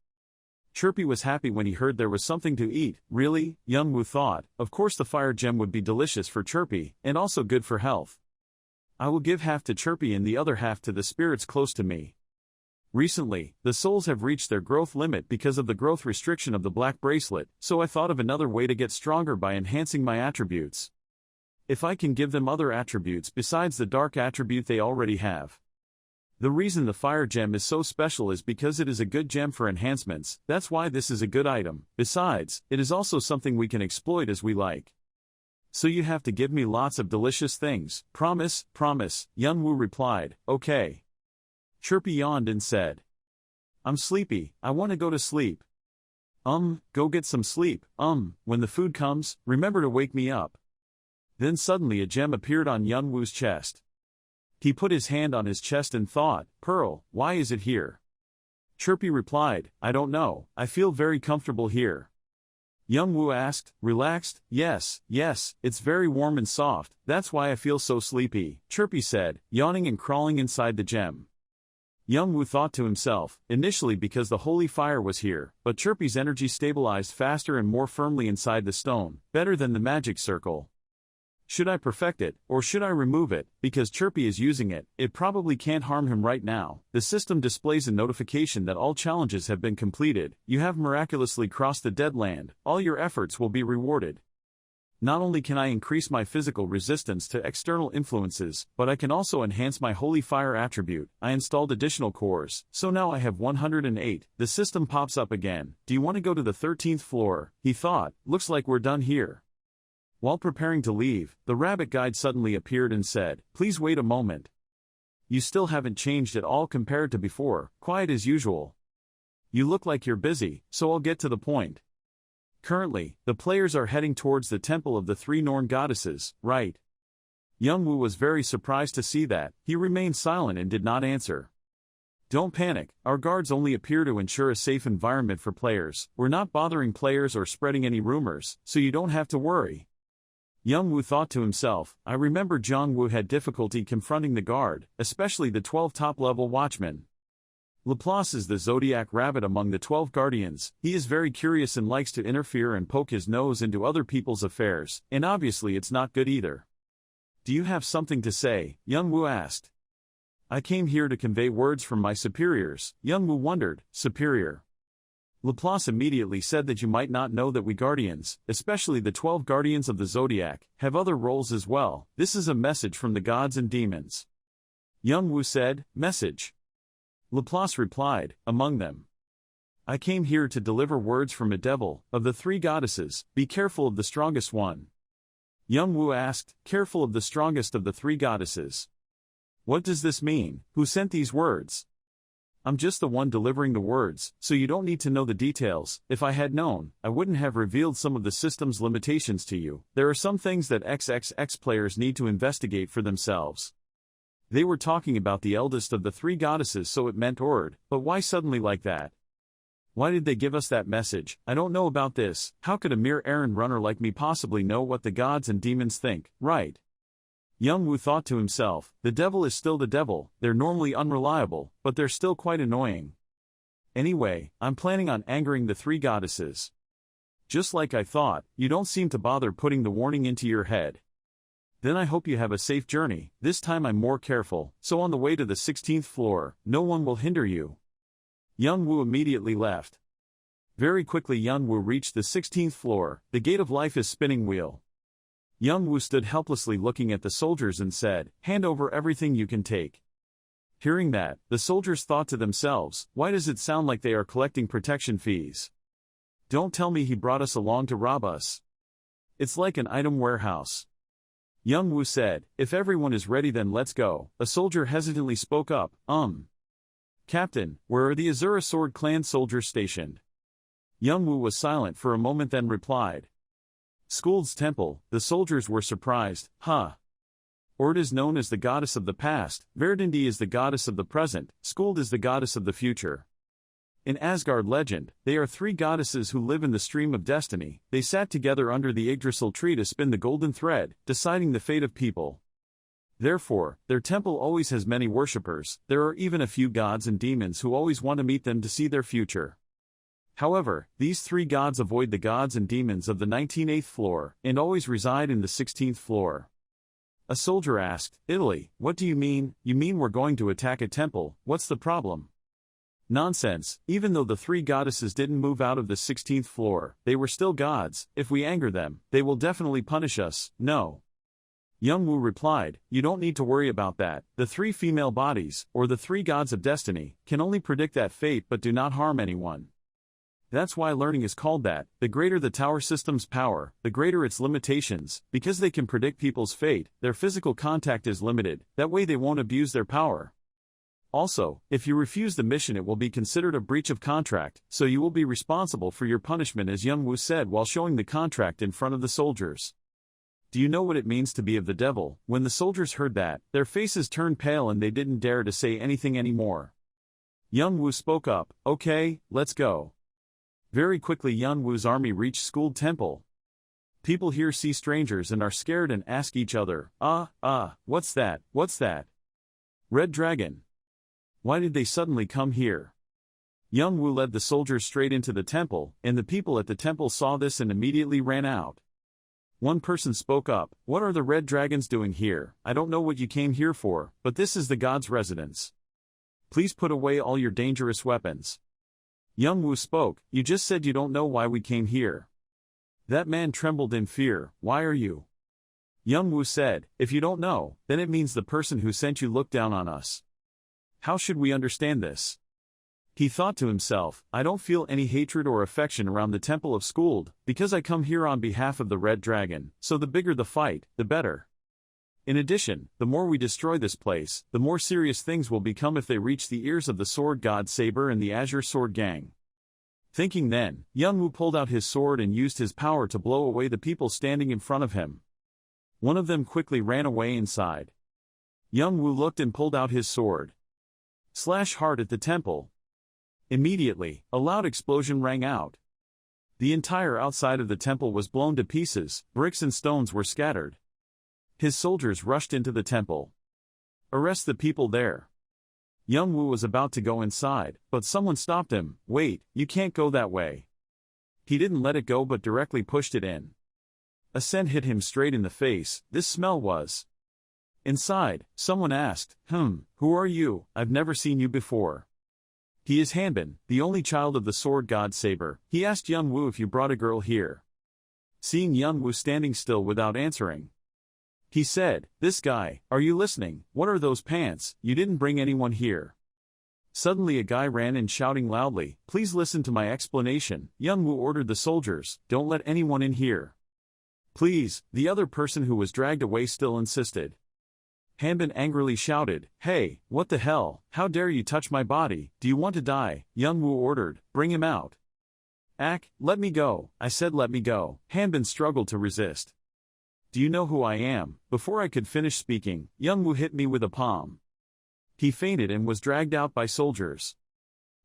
Chirpy was happy when he heard there was something to eat. Really? Youngwoo thought, of course the Fire Gem would be delicious for Chirpy, and also good for health. I will give half to Chirpy and the other half to the spirits close to me. Recently, the souls have reached their growth limit because of the growth restriction of the black bracelet, so I thought of another way to get stronger by enhancing my attributes. If I can give them other attributes besides the dark attribute they already have. The reason the fire gem is so special is because it is a good gem for enhancements, that's why this is a good item. Besides, it is also something we can exploit as we like. So you have to give me lots of delicious things, promise, promise, Youngwoo replied, okay. Chirpy yawned and said, I'm sleepy, I want to go to sleep. Go get some sleep, when the food comes, remember to wake me up. Then suddenly a gem appeared on Youngwoo's chest. He put his hand on his chest and thought, Pearl, why is it here? Chirpy replied, I don't know, I feel very comfortable here. Youngwoo asked, relaxed? Yes, it's very warm and soft, that's why I feel so sleepy, Chirpy said, yawning and crawling inside the gem. Youngwoo thought to himself, initially because the holy fire was here, but Chirpy's energy stabilized faster and more firmly inside the stone, better than the magic circle. Should I perfect it, or should I remove it? Because Chirpy is using it, it probably can't harm him right now. The system displays a notification that all challenges have been completed, you have miraculously crossed the Deadland, all your efforts will be rewarded. Not only can I increase my physical resistance to external influences, but I can also enhance my holy fire attribute. I installed additional cores, so now I have 108. The system pops up again. Do you want to go to the 13th floor? He thought, looks like we're done here. While preparing to leave, the rabbit guide suddenly appeared and said, please wait a moment. You still haven't changed at all compared to before, quiet as usual. You look like you're busy, so I'll get to the point. Currently, the players are heading towards the temple of the three Norn goddesses, right? Youngwoo was very surprised to see that. He remained silent and did not answer. Don't panic, our guards only appear to ensure a safe environment for players. We're not bothering players or spreading any rumors, so you don't have to worry. Youngwoo thought to himself, I remember Jongwoo had difficulty confronting the guard, especially the 12 top-level watchmen. Laplace is the zodiac rabbit among the 12 guardians. He is very curious and likes to interfere and poke his nose into other people's affairs, and obviously it's not good either. Do you have something to say? Youngwoo asked. I came here to convey words from my superiors. Youngwoo wondered, superior. Laplace immediately said that you might not know that we guardians, especially the 12 guardians of the zodiac, have other roles as well. This is a message from the gods and demons. Youngwoo said, message. Laplace replied, among them. I came here to deliver words from a devil, of the three goddesses, be careful of the strongest one. Youngwoo asked, careful of the strongest of the three goddesses. What does this mean? Who sent these words? I'm just the one delivering the words, so you don't need to know the details. If I had known, I wouldn't have revealed some of the system's limitations to you. There are some things that XXX players need to investigate for themselves. They were talking about the eldest of the three goddesses, so it meant Ord, but why suddenly like that? Why did they give us that message? I don't know about this. How could a mere errand runner like me possibly know what the gods and demons think, right? Youngwoo thought to himself, the devil is still the devil, they're normally unreliable, but they're still quite annoying. Anyway, I'm planning on angering the three goddesses. Just like I thought, you don't seem to bother putting the warning into your head. Then I hope you have a safe journey. This time I'm more careful, so on the way to the 16th floor, no one will hinder you. Young Woo immediately left. Very quickly Young Woo reached the 16th floor. The gate of life is spinning wheel. Young Woo stood helplessly looking at the soldiers and said, "Hand over everything you can take." Hearing that, the soldiers thought to themselves, why does it sound like they are collecting protection fees? Don't tell me he brought us along to rob us. It's like an item warehouse. Young Woo said, "If everyone is ready then let's go." A soldier hesitantly spoke up, Captain, where are the Azura Sword Clan soldiers stationed?" Young Woo was silent for a moment then replied. "Skuld's temple." The soldiers were surprised. Ord is known as the goddess of the past, Verdandi is the goddess of the present, Skuld is the goddess of the future. In Asgard legend, they are three goddesses who live in the stream of destiny. They sat together under the Yggdrasil tree to spin the golden thread, deciding the fate of people. Therefore, their temple always has many worshippers. There are even a few gods and demons who always want to meet them to see their future. However, these three gods avoid the gods and demons of the 19th floor, and always reside in the 16th floor. A soldier asked, "Italy, what do you mean? You mean we're going to attack a temple? What's the problem?" "Nonsense, even though the three goddesses didn't move out of the 16th floor, they were still gods. If we anger them, they will definitely punish us." "No." Young Woo replied, "You don't need to worry about that. The three female bodies, or the three gods of destiny, can only predict that fate but do not harm anyone. That's why learning is called that. The greater the tower system's power, the greater its limitations. Because they can predict people's fate, their physical contact is limited, that way they won't abuse their power. Also, if you refuse the mission it will be considered a breach of contract, so you will be responsible for your punishment," as Young Woo said while showing the contract in front of the soldiers. "Do you know what it means to be of the devil?" When the soldiers heard that, their faces turned pale and they didn't dare to say anything anymore. Young Woo spoke up, "Okay, let's go." Very quickly Young Woo's army reached Skuld Temple. People here see strangers and are scared and ask each other, what's that, what's that? Red Dragon. Why did they suddenly come here? Young Woo led the soldiers straight into the temple, and the people at the temple saw this and immediately ran out. One person spoke up, "What are the red dragons doing here? I don't know what you came here for, but this is the god's residence. Please put away all your dangerous weapons." Young Woo spoke, "You just said you don't know why we came here." That man trembled in fear. "Why are you?" Young Woo said, "If you don't know, then it means the person who sent you looked down on us. How should we understand this?" He thought to himself, "I don't feel any hatred or affection around the Temple of Skuld, because I come here on behalf of the Red Dragon, so the bigger the fight, the better. In addition, the more we destroy this place, the more serious things will become if they reach the ears of the Sword God Saber and the Azure Sword Gang." Thinking then, Young Woo pulled out his sword and used his power to blow away the people standing in front of him. One of them quickly ran away inside. Young Woo looked and pulled out his sword. Slash hard at the temple. Immediately, a loud explosion rang out. The entire outside of the temple was blown to pieces, bricks and stones were scattered. His soldiers rushed into the temple. "Arrest the people there." Young Woo was about to go inside, but someone stopped him. "Wait, you can't go that way." He didn't let it go but directly pushed it in. A scent hit him straight in the face. This smell was. Inside, someone asked, "Who are you? I've never seen you before." "He is Hanbin, the only child of the sword god Saber." He asked Young Woo if you brought a girl here. Seeing Young Woo standing still without answering, he said, "This guy, are you listening? What are those pants? You didn't bring anyone here." Suddenly a guy ran in shouting loudly, "Please listen to my explanation." Young Woo ordered the soldiers, "Don't let anyone in here." "Please," the other person who was dragged away still insisted. Hanbin angrily shouted, "Hey, what the hell? How dare you touch my body? Do you want to die?" Young Woo ordered, "Bring him out." Let me go. I said let me go." Hanbin struggled to resist. "Do you know who I am?" Before I could finish speaking, Young Woo hit me with a palm. He fainted and was dragged out by soldiers.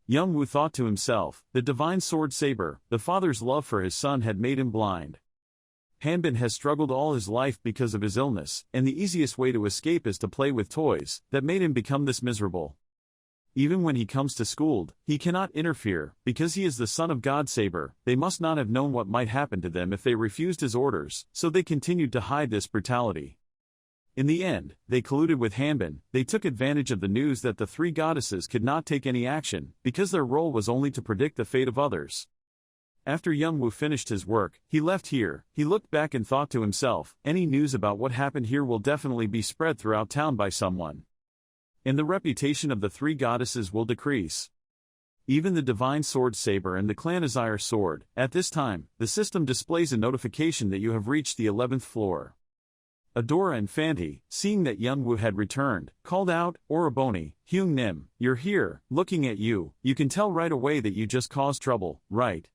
Young Woo thought to himself, the divine sword Saber, the father's love for his son had made him blind. Hanbin has struggled all his life because of his illness, and the easiest way to escape is to play with toys, that made him become this miserable. Even when he comes to school, he cannot interfere, because he is the son of God Saber. They must not have known what might happen to them if they refused his orders, so they continued to hide this brutality. In the end, they colluded with Hanbin. They took advantage of the news that the three goddesses could not take any action, because their role was only to predict the fate of others. After Youngwoo finished his work, he left here. He looked back and thought to himself, any news about what happened here will definitely be spread throughout town by someone. And the reputation of the three goddesses will decrease. Even the divine sword Saber and the clan Azire sword. At this time, the system displays a notification that you have reached the 11th floor. Adora and Fanti, seeing that Youngwoo had returned, called out, Oraboni, Hyung Nim, you're here. Looking at you, you can tell right away that you just caused trouble, right?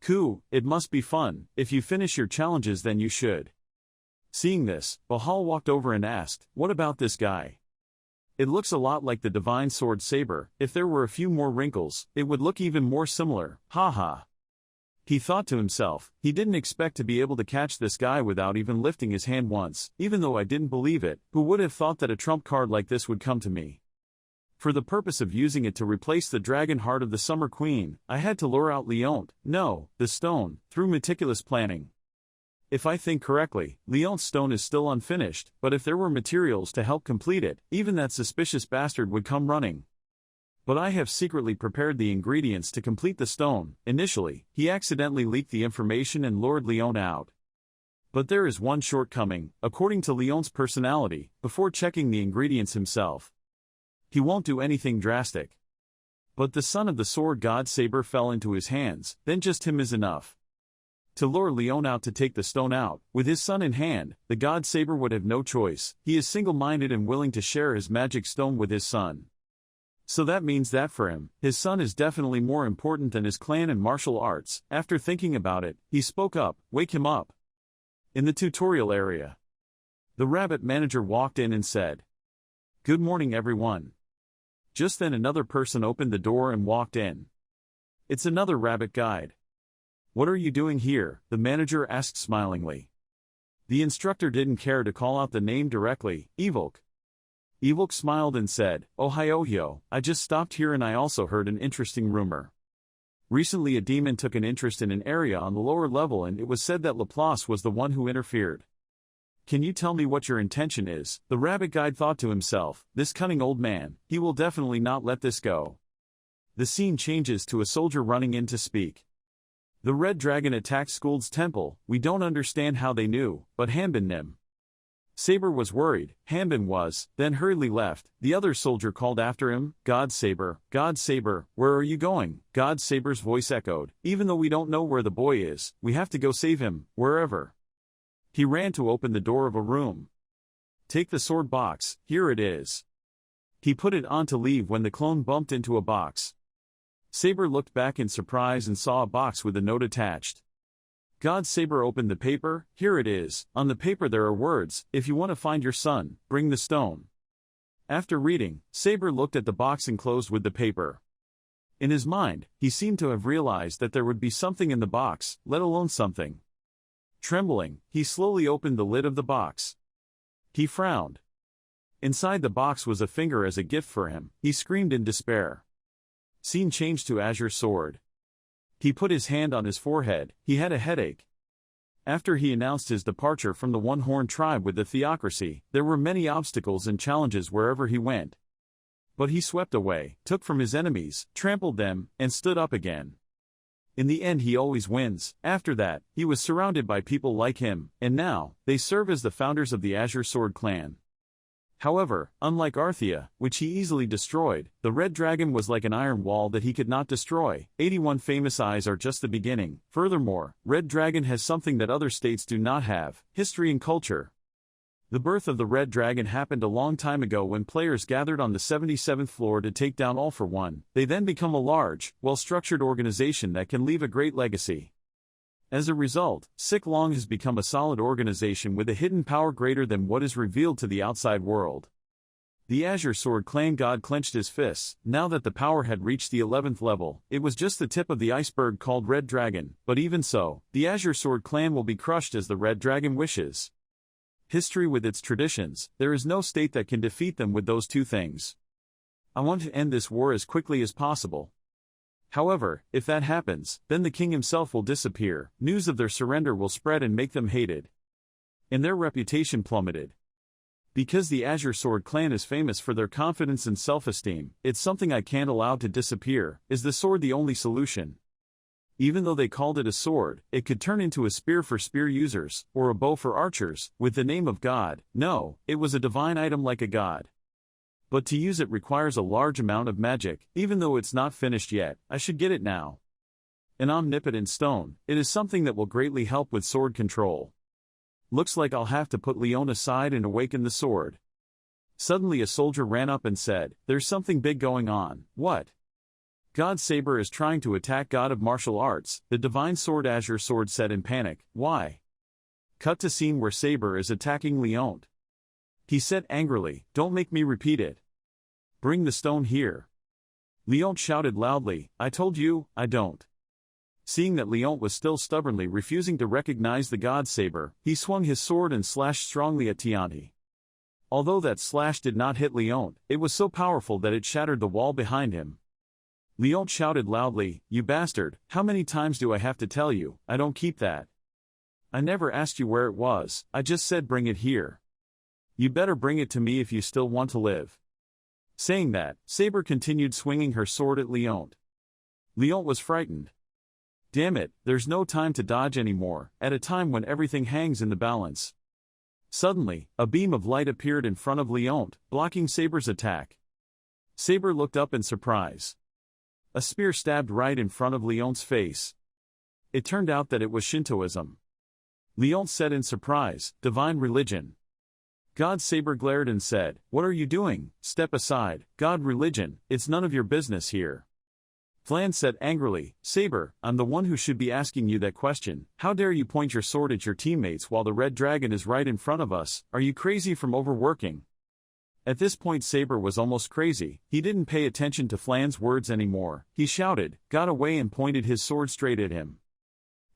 Cool, it must be fun. If you finish your challenges then you should. Seeing this, Bahal walked over and asked, what about this guy? It looks a lot like the divine sword Saber. If there were a few more wrinkles, it would look even more similar. Haha. He thought to himself, he didn't expect to be able to catch this guy without even lifting his hand once. Even though I didn't believe it, who would have thought that a trump card like this would come to me? For the purpose of using it to replace the dragon heart of the Summer Queen, I had to lure out Leont, no, the stone, through meticulous planning. If I think correctly, Leont's stone is still unfinished, but if there were materials to help complete it, even that suspicious bastard would come running. But I have secretly prepared the ingredients to complete the stone. Initially, he accidentally leaked the information and lured Leont out. But there is one shortcoming, according to Leont's personality, before checking the ingredients himself. He won't do anything drastic. But the son of the sword god Saber fell into his hands, then just him is enough. To lure Leont out to take the stone out, with his son in hand, the god Saber would have no choice. He is single-minded and willing to share his magic stone with his son. So that means that for him, his son is definitely more important than his clan and martial arts. After thinking about it, he spoke up, wake him up. In the tutorial area, the rabbit manager walked in and said, good morning everyone. Just then another person opened the door and walked in. It's another rabbit guide. What are you doing here? The manager asked smilingly. The instructor didn't care to call out the name directly, Evolk. Evolk smiled and said, Ohio, I just stopped here and I also heard an interesting rumor. Recently a demon took an interest in an area on the lower level and it was said that Laplace was the one who interfered. Can you tell me what your intention is? The rabbit guide thought to himself, this cunning old man, he will definitely not let this go. The scene changes to a soldier running in to speak. The red dragon attacked Skuld's temple. We don't understand how they knew, but Hanbin knew. Saber was worried, Hanbin was, then hurriedly left. The other soldier called after him, God Saber, where are you going? God Saber's voice echoed, even though we don't know where the boy is, we have to go save him, wherever. He ran to open the door of a room. Take the sword box, here it is. He put it on to leave when the clone bumped into a box. Saber looked back in surprise and saw a box with a note attached. God Saber opened the paper, here it is. On the paper there are words, if you want to find your son, bring the stone. After reading, Saber looked at the box enclosed with the paper. In his mind, he seemed to have realized that there would be something in the box, let alone something. Trembling, he slowly opened the lid of the box. He frowned. Inside the box was a finger as a gift for him. He screamed in despair. Scene changed to Azure Sword. He put his hand on his forehead, he had a headache. After he announced his departure from the One-Horn tribe with the theocracy, there were many obstacles and challenges wherever he went. But he swept away, took from his enemies, trampled them, and stood up again. In the end he always wins. After that, he was surrounded by people like him, and now, they serve as the founders of the Azure Sword clan. However, unlike Arthea, which he easily destroyed, the Red Dragon was like an iron wall that he could not destroy. 81 famous eyes are just the beginning. Furthermore, Red Dragon has something that other states do not have, history and culture. The birth of the Red Dragon happened a long time ago when players gathered on the 77th floor to take down All for One. They then become a large, well-structured organization that can leave a great legacy. As a result, Sick Long has become a solid organization with a hidden power greater than what is revealed to the outside world. The Azure Sword clan god clenched his fists. Now that the power had reached the 11th level, it was just the tip of the iceberg called Red Dragon, but even so, the Azure Sword clan will be crushed as the Red Dragon wishes. History with its traditions, there is no state that can defeat them with those two things. I want to end this war as quickly as possible. However, if that happens, then the king himself will disappear, news of their surrender will spread and make them hated. And their reputation plummeted. Because the Azure Sword clan is famous for their confidence and self-esteem, it's something I can't allow to disappear. Is the sword the only solution? Even though they called it a sword, it could turn into a spear for spear users, or a bow for archers, with the name of God. No, it was a divine item like a god. But to use it requires a large amount of magic, even though it's not finished yet. I should get it now. An omnipotent stone, it is something that will greatly help with sword control. Looks like I'll have to put Leon aside and awaken the sword. Suddenly a soldier ran up and said, "There's something big going on." What? God Saber is trying to attack God of Martial Arts, the Divine Sword Azure Sword said in panic. Why? Cut to scene where Saber is attacking Leon. He said angrily, "Don't make me repeat it. Bring the stone here." Leon shouted loudly, "I told you, I don't." Seeing that Leon was still stubbornly refusing to recognize the God Saber, he swung his sword and slashed strongly at Tianti. Although that slash did not hit Leon, it was so powerful that it shattered the wall behind him. Leon shouted loudly, "You bastard, how many times do I have to tell you, I don't keep that? I never asked you where it was, I just said bring it here. You better bring it to me if you still want to live." Saying that, Saber continued swinging her sword at Leon. Leon was frightened. Damn it, there's no time to dodge anymore, at a time when everything hangs in the balance. Suddenly, a beam of light appeared in front of Leon, blocking Saber's attack. Saber looked up in surprise. A spear stabbed right in front of Leon's face. It turned out that it was Shintoism. Leon said in surprise, "Divine religion." God Saber glared and said, "What are you doing? Step aside, God religion, it's none of your business here." Flan said angrily, "Saber, I'm the one who should be asking you that question. How dare you point your sword at your teammates while the red dragon is right in front of us? Are you crazy from overworking?" At this point Saber was almost crazy. He didn't pay attention to Flan's words anymore. He shouted, got away and pointed his sword straight at him.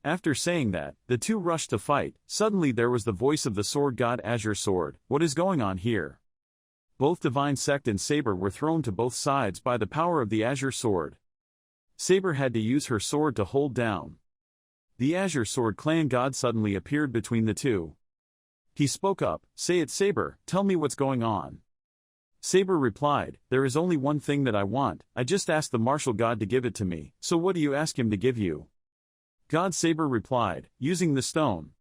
After saying that, the two rushed to fight. Suddenly there was the voice of the sword god Azure Sword. What is going on here? Both Divine Sect and Saber were thrown to both sides by the power of the Azure Sword. Saber had to use her sword to hold down. The Azure Sword clan god suddenly appeared between the two. He spoke up, "Say it, Saber, tell me what's going on." Saber replied, "There is only one thing that I want, I just asked the martial god to give it to me, so what do you ask him to give you?" God Saber replied, "Using the stone."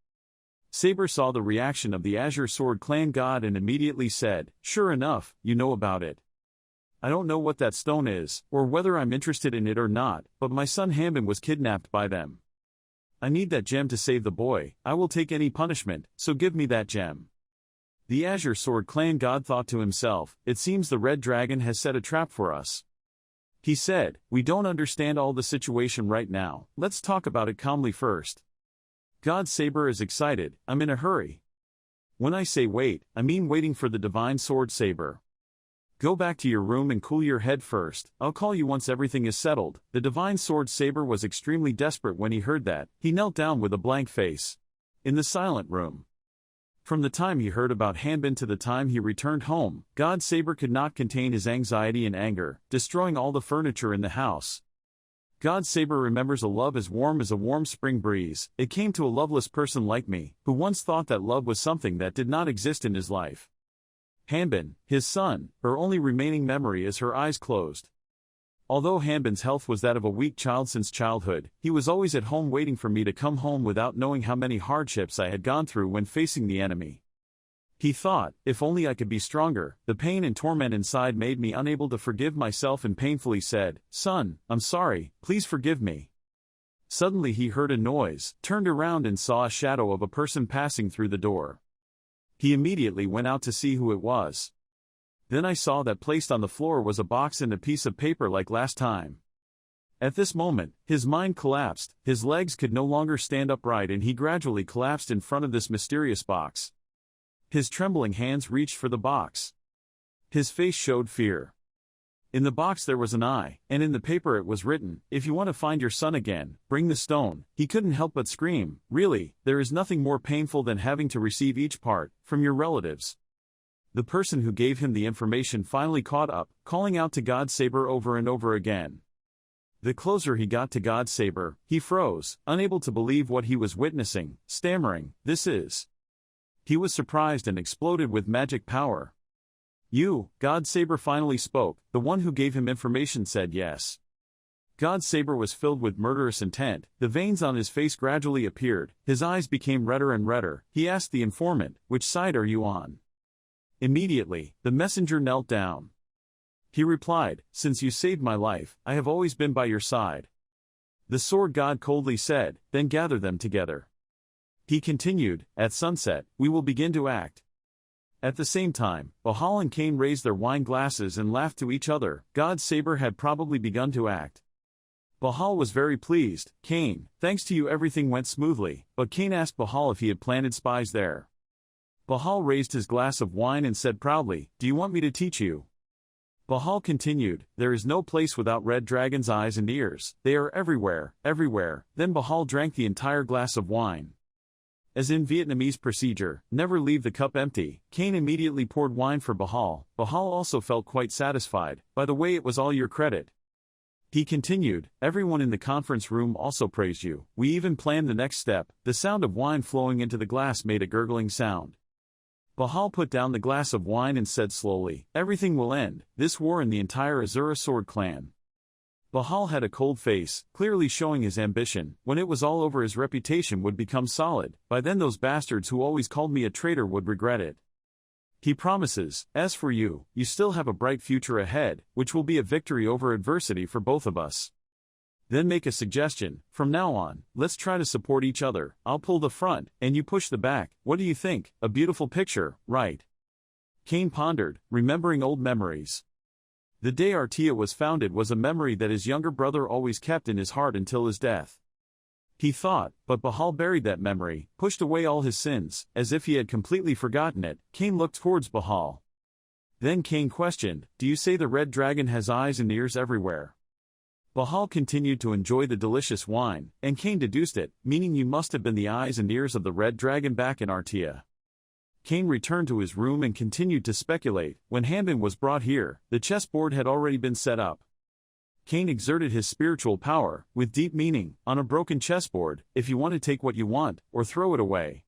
Saber saw the reaction of the Azure Sword clan god and immediately said, "Sure enough, you know about it. I don't know what that stone is, or whether I'm interested in it or not, but my son Hanbin was kidnapped by them. I need that gem to save the boy. I will take any punishment, so give me that gem." The Azure Sword clan god thought to himself, "It seems the red dragon has set a trap for us." He said, "We don't understand all the situation right now, let's talk about it calmly first." God Saber is excited, "I'm in a hurry. When I say wait, I mean waiting for the Divine Sword Saber. Go back to your room and cool your head first, I'll call you once everything is settled." The Divine Sword Saber was extremely desperate when he heard that. He knelt down with a blank face. In the silent room. From the time he heard about Hanbin to the time he returned home, God Saber could not contain his anxiety and anger, destroying all the furniture in the house. God Saber remembers a love as warm as a warm spring breeze. It came to a loveless person like me, who once thought that love was something that did not exist in his life. Hanbin, his son, her only remaining memory is her eyes closed. Although Hanbin's health was that of a weak child since childhood, he was always at home waiting for me to come home without knowing how many hardships I had gone through when facing the enemy. He thought, if only I could be stronger. The pain and torment inside made me unable to forgive myself and painfully said, "Son, I'm sorry, please forgive me." Suddenly he heard a noise, turned around and saw a shadow of a person passing through the door. He immediately went out to see who it was. Then I saw that placed on the floor was a box and a piece of paper like last time. At this moment, his mind collapsed, his legs could no longer stand upright and he gradually collapsed in front of this mysterious box. His trembling hands reached for the box. His face showed fear. In the box there was an eye, and in the paper it was written, "If you want to find your son again, bring the stone." He couldn't help but scream, "Really, there is nothing more painful than having to receive each part, from your relatives. The person who gave him the information finally caught up, calling out to God Saber over and over again. The closer he got to God Saber, he froze, unable to believe what he was witnessing, stammering, "This is..." He was surprised and exploded with magic power. "You," God Saber finally spoke. The one who gave him information said yes. God Saber was filled with murderous intent. The veins on his face gradually appeared, his eyes became redder and redder. He asked the informant, "Which side are you on?" Immediately, the messenger knelt down. He replied, "Since you saved my life, I have always been by your side." The sword god coldly said, "Then gather them together." He continued, "At sunset, we will begin to act." At the same time, Bahal and Cain raised their wine glasses and laughed to each other. God Saber had probably begun to act. Bahal was very pleased. "Cain, thanks to you everything went smoothly," but Cain asked Bahal if he had planted spies there. Bahal raised his glass of wine and said proudly, "Do you want me to teach you?" Bahal continued, "There is no place without red dragon's eyes and ears. They are everywhere, everywhere." Then Bahal drank the entire glass of wine. As in Vietnamese procedure, never leave the cup empty, Cain immediately poured wine for Bahal. Bahal also felt quite satisfied. "By the way, it was all your credit." He continued, "Everyone in the conference room also praised you. We even planned the next step." The sound of wine flowing into the glass made a gurgling sound. Bahal put down the glass of wine and said slowly, "Everything will end, this war and the entire Azura sword clan." Bahal had a cold face, clearly showing his ambition. When it was all over, his reputation would become solid. By then those bastards who always called me a traitor would regret it. He promises, "As for you, you still have a bright future ahead, which will be a victory over adversity for both of us." Then make a suggestion, "From now on, let's try to support each other. I'll pull the front, and you push the back. What do you think? A beautiful picture, right?" Cain pondered, remembering old memories. The day Artia was founded was a memory that his younger brother always kept in his heart until his death. He thought, but Bahal buried that memory, pushed away all his sins, as if he had completely forgotten it. Cain looked towards Bahal. Then Cain questioned, "Do you say the red dragon has eyes and ears everywhere?" Bahal continued to enjoy the delicious wine, and Cain deduced it, meaning you must have been the eyes and ears of the red dragon back in Artia. Cain returned to his room and continued to speculate. When Hanbin was brought here, the chessboard had already been set up. Cain exerted his spiritual power, with deep meaning, on a broken chessboard. "If you want to take what you want, or throw it away.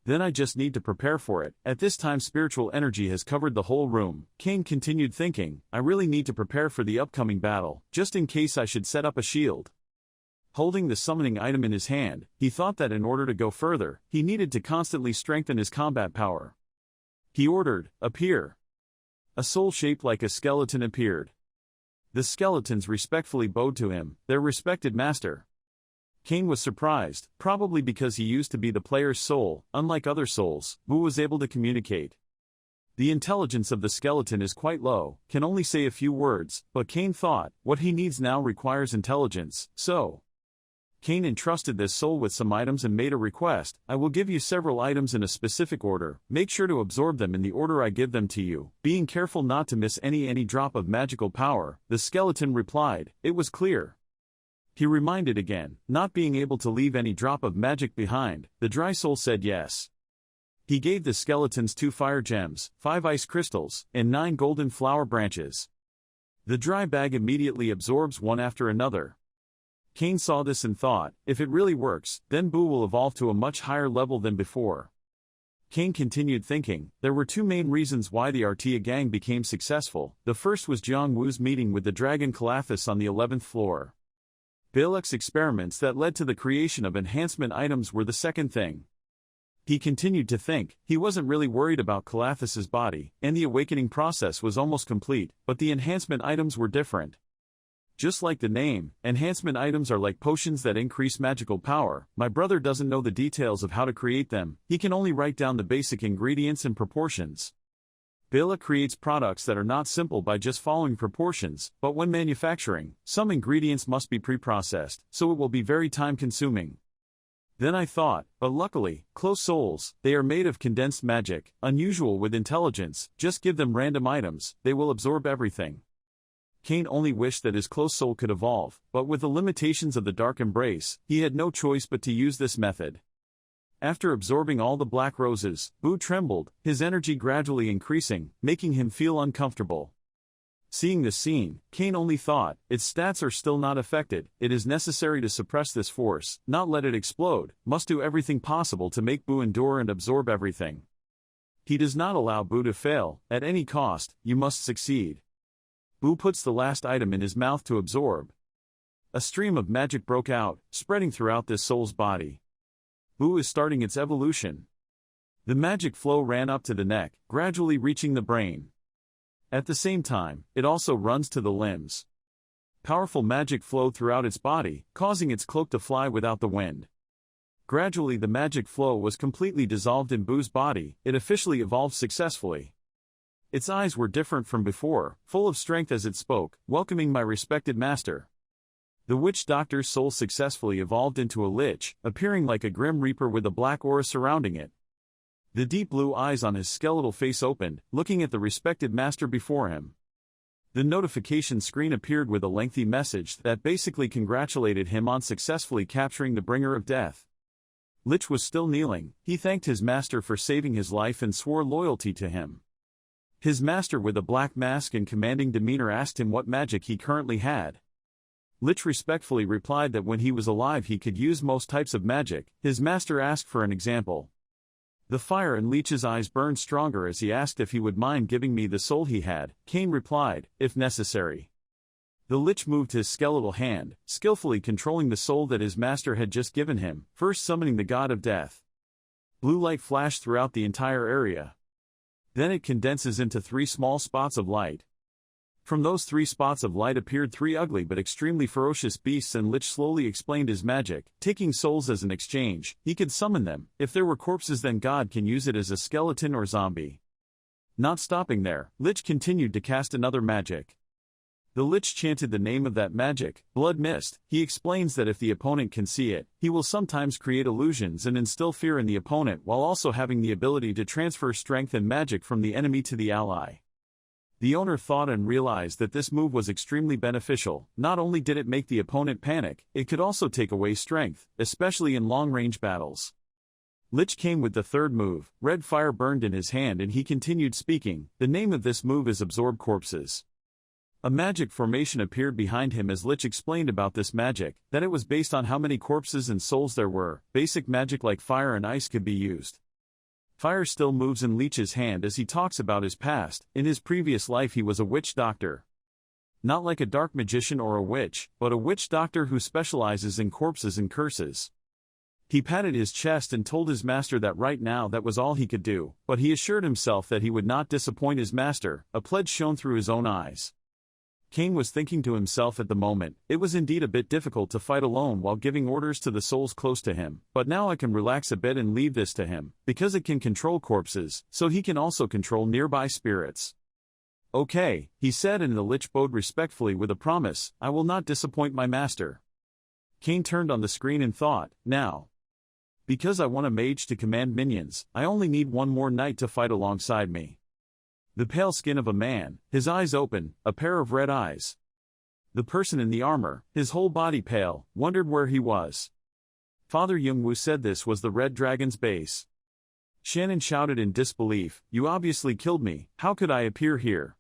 Then I just need to prepare for it." At this time spiritual energy has covered the whole room. Cain continued thinking, "I really need to prepare for the upcoming battle, just in case I should set up a shield." Holding the summoning item in his hand, he thought that in order to go further, he needed to constantly strengthen his combat power. He ordered, "Appear." A soul shaped like a skeleton appeared. The skeletons respectfully bowed to him, their respected master. Cain was surprised, probably because he used to be the player's soul. Unlike other souls, Wu was able to communicate. The intelligence of the skeleton is quite low, can only say a few words, but Cain thought, what he needs now requires intelligence, so Cain entrusted this soul with some items and made a request. "I will give you several items in a specific order, make sure to absorb them in the order I give them to you, being careful not to miss any drop of magical power." The skeleton replied, "It was clear." He reminded again, not being able to leave any drop of magic behind. The dry soul said yes. He gave the skeletons 2 fire gems, 5 ice crystals, and 9 golden flower branches. The dry bag immediately absorbs one after another. Cain saw this and thought, if it really works, then Boo will evolve to a much higher level than before. Cain continued thinking, there were 2 main reasons why the Artia gang became successful. The first was Jiang Wu's meeting with the dragon Calathus on the 11th floor. Balak's experiments that led to the creation of enhancement items were the second thing. He continued to think, he wasn't really worried about Calathus's body, and the awakening process was almost complete, but the enhancement items were different. Just like the name, enhancement items are like potions that increase magical power. My brother doesn't know the details of how to create them, he can only write down the basic ingredients and proportions. Balak creates products that are not simple by just following proportions, but when manufacturing, some ingredients must be pre-processed, so it will be very time-consuming. Then I thought, but luckily, close souls, they are made of condensed magic, unusual with intelligence, just give them random items, they will absorb everything. Cain only wished that his close soul could evolve, but with the limitations of the Dark Embrace, he had no choice but to use this method. After absorbing all the black roses, Boo trembled, his energy gradually increasing, making him feel uncomfortable. Seeing this scene, Cain only thought, its stats are still not affected, it is necessary to suppress this force, not let it explode, must do everything possible to make Boo endure and absorb everything. He does not allow Boo to fail, at any cost, you must succeed. Boo puts the last item in his mouth to absorb. A stream of magic broke out, spreading throughout this soul's body. Boo is starting its evolution. The magic flow ran up to the neck, gradually reaching the brain. At the same time, it also runs to the limbs. Powerful magic flowed throughout its body, causing its cloak to fly without the wind. Gradually the magic flow was completely dissolved in Boo's body, it officially evolved successfully. Its eyes were different from before, full of strength as it spoke, welcoming my respected master. The witch doctor's soul successfully evolved into a lich, appearing like a grim reaper with a black aura surrounding it. The deep blue eyes on his skeletal face opened, looking at the respected master before him. The notification screen appeared with a lengthy message that basically congratulated him on successfully capturing the bringer of death. Lich was still kneeling, he thanked his master for saving his life and swore loyalty to him. His master with a black mask and commanding demeanor asked him what magic he currently had. Lich respectfully replied that when he was alive he could use most types of magic. His master asked for an example. The fire in Lich's eyes burned stronger as he asked if he would mind giving me the soul he had. Cain replied, if necessary. The Lich moved his skeletal hand, skillfully controlling the soul that his master had just given him, first summoning the god of death. Blue light flashed throughout the entire area. Then it condenses into 3 small spots of light. From those 3 spots of light appeared 3 ugly but extremely ferocious beasts, and Lich slowly explained his magic, taking souls as an exchange. He could summon them. If there were corpses then God can use it as a skeleton or zombie. Not stopping there, Lich continued to cast another magic. The Lich chanted the name of that magic, Blood Mist. He explains that if the opponent can see it, he will sometimes create illusions and instill fear in the opponent while also having the ability to transfer strength and magic from the enemy to the ally. The owner thought and realized that this move was extremely beneficial. Not only did it make the opponent panic, it could also take away strength, especially in long-range battles. Lich came with the 3rd move. Red fire burned in his hand and he continued speaking. The name of this move is Absorb Corpses. A magic formation appeared behind him as Lich explained about this magic, that it was based on how many corpses and souls there were. Basic magic like fire and ice could be used. Fire still moves in Lich's hand as he talks about his past. In his previous life he was a witch doctor. Not like a dark magician or a witch, but a witch doctor who specializes in corpses and curses. He patted his chest and told his master that right now that was all he could do, but he assured himself that he would not disappoint his master. A pledge shone through his own eyes. Cain was thinking to himself at the moment, it was indeed a bit difficult to fight alone while giving orders to the souls close to him, but now I can relax a bit and leave this to him, because it can control corpses, so he can also control nearby spirits. Okay, he said, and the Lich bowed respectfully with a promise, I will not disappoint my master. Cain turned on the screen and thought, now. Because I want a mage to command minions, I only need one more knight to fight alongside me. The pale skin of a man, his eyes open, a pair of red eyes. The person in the armor, his whole body pale, wondered where he was. Father Youngwoo said this was the Red Dragon's base. Shannon shouted in disbelief, you obviously killed me, how could I appear here?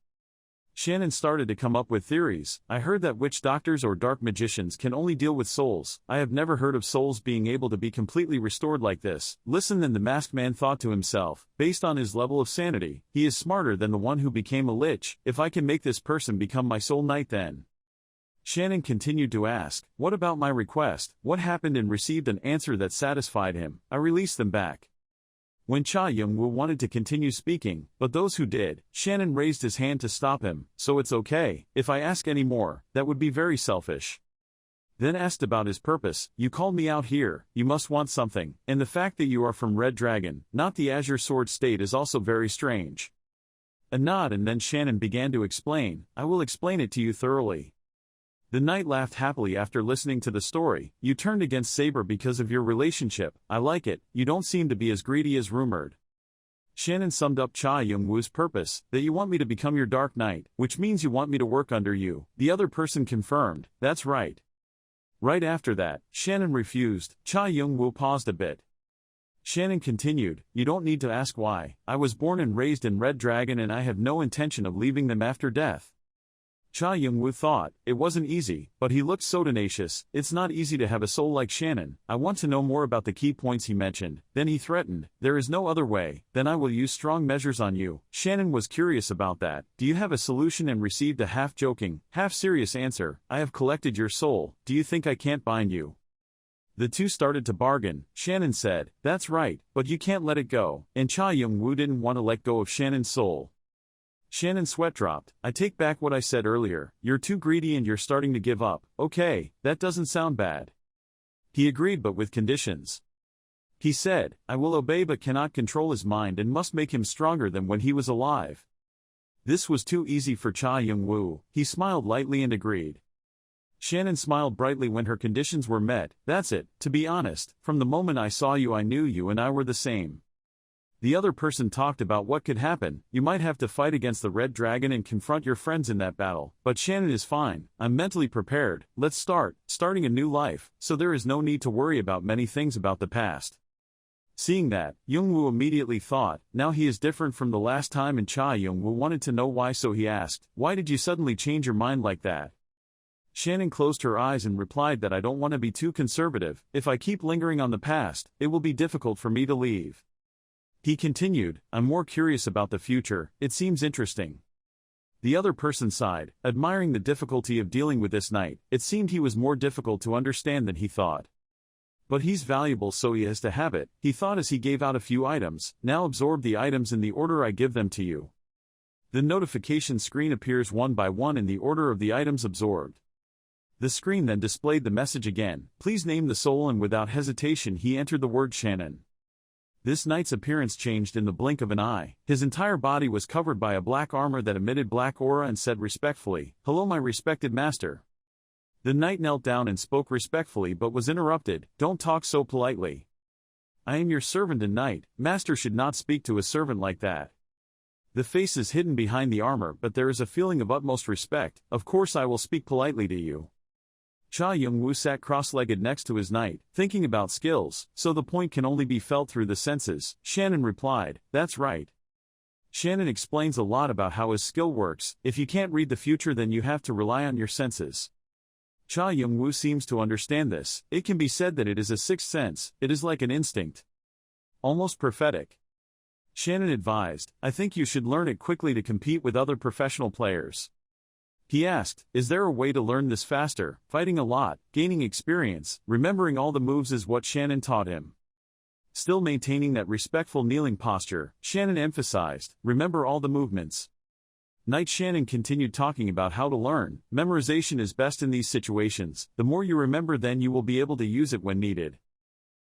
Shannon started to come up with theories. I heard that witch doctors or dark magicians can only deal with souls. I have never heard of souls being able to be completely restored like this. Listen, then the masked man thought to himself, based on his level of sanity, he is smarter than the one who became a lich. If I can make this person become my soul knight then. Shannon continued to ask, what about my request? What happened? And received an answer that satisfied him. I released them back. When Cha Young-woo wanted to continue speaking, but those who did, Shannon raised his hand to stop him, so it's okay, if I ask any more, that would be very selfish. Then asked about his purpose, you called me out here, you must want something, and the fact that you are from Red Dragon, not the Azure Sword State is also very strange. A nod, and then Shannon began to explain, I will explain it to you thoroughly. The knight laughed happily after listening to the story. You turned against Saber because of your relationship. I like it, you don't seem to be as greedy as rumored. Shannon summed up Cha Young-woo's purpose, that you want me to become your Dark Knight, which means you want me to work under you. The other person confirmed, that's right. Right after that, Shannon refused. Cha Young-woo paused a bit. Shannon continued, "You don't need to ask why. I was born and raised in Red Dragon and I have no intention of leaving them after death." Cha Young-woo thought, it wasn't easy, but he looked so tenacious. "It's not easy to have a soul like Shannon. I want to know more about the key points he mentioned." Then he threatened, "There is no other way, then I will use strong measures on you." Shannon was curious about that. "Do you have a solution?" and received a half-joking, half-serious answer, "I have collected your soul. Do you think I can't bind you?" The two started to bargain. Shannon said, "That's right, but you can't let it go," and Cha Young-woo didn't want to let go of Shannon's soul. Shannon's sweat dropped. "I take back what I said earlier. You're too greedy and you're starting to give up." "Okay, that doesn't sound bad." He agreed, but with conditions. He said, "I will obey but cannot control his mind and must make him stronger than when he was alive." This was too easy for Cha Young-woo. He smiled lightly and agreed. Shannon smiled brightly when her conditions were met. "That's it. To be honest, from the moment I saw you I knew you and I were the same." The other person talked about what could happen. "You might have to fight against the Red Dragon and confront your friends in that battle, but Shannon is fine. I'm mentally prepared. Let's starting a new life, so there is no need to worry about many things about the past." Seeing that, Young-woo immediately thought, now he is different from the last time, and Cha Young-woo wanted to know why, so he asked, "Why did you suddenly change your mind like that?" Shannon closed her eyes and replied that, "I don't want to be too conservative. If I keep lingering on the past, it will be difficult for me to leave." He continued, "I'm more curious about the future. It seems interesting." The other person sighed, admiring the difficulty of dealing with this knight. It seemed he was more difficult to understand than he thought. "But he's valuable, so he has to have it," he thought as he gave out a few items. "Now absorb the items in the order I give them to you." The notification screen appears one by one in the order of the items absorbed. The screen then displayed the message again, "Please name the soul," and without hesitation he entered the word Shannon. This knight's appearance changed in the blink of an eye. His entire body was covered by a black armor that emitted black aura and said respectfully, "Hello, my respected master." The knight knelt down and spoke respectfully but was interrupted, "Don't talk so politely. I am your servant and knight. Master should not speak to a servant like that." The face is hidden behind the armor, but there is a feeling of utmost respect. "Of course I will speak politely to you." Cha Young-woo sat cross-legged next to his knight, thinking about skills, so the point can only be felt through the senses. Shannon replied, "That's right." Shannon explains a lot about how his skill works. If you can't read the future, then you have to rely on your senses. Cha Young-woo seems to understand this. It can be said that it is a sixth sense. It is like an instinct. Almost prophetic. Shannon advised, "I think you should learn it quickly to compete with other professional players." He asked, "Is there a way to learn this faster?" Fighting a lot, gaining experience, remembering all the moves is what Shannon taught him. Still maintaining that respectful kneeling posture, Shannon emphasized, "Remember all the movements." Knight Shannon continued talking about how to learn. Memorization is best in these situations. The more you remember, then you will be able to use it when needed.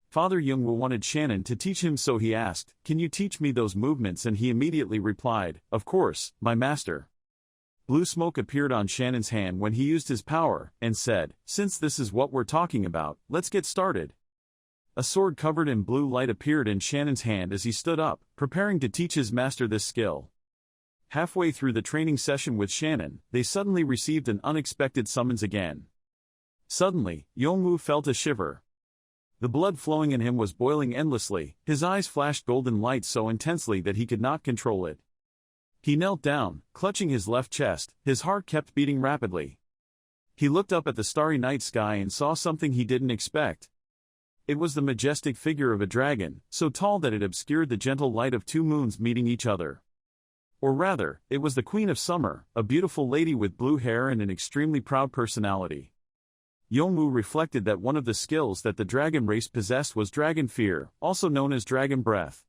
Father Young-woo wanted Shannon to teach him, so he asked, "Can you teach me those movements?" and he immediately replied, "Of course, my master." Blue smoke appeared on Shannon's hand when he used his power, and said, "Since this is what we're talking about, let's get started." A sword covered in blue light appeared in Shannon's hand as he stood up, preparing to teach his master this skill. Halfway through the training session with Shannon, they suddenly received an unexpected summons again. Suddenly, Young-woo felt a shiver. The blood flowing in him was boiling endlessly. His eyes flashed golden light so intensely that he could not control it. He knelt down, clutching his left chest. His heart kept beating rapidly. He looked up at the starry night sky and saw something he didn't expect. It was the majestic figure of a dragon, so tall that it obscured the gentle light of two moons meeting each other. Or rather, it was the Queen of Summer, a beautiful lady with blue hair and an extremely proud personality. Young-woo reflected that one of the skills that the dragon race possessed was dragon fear, also known as dragon breath.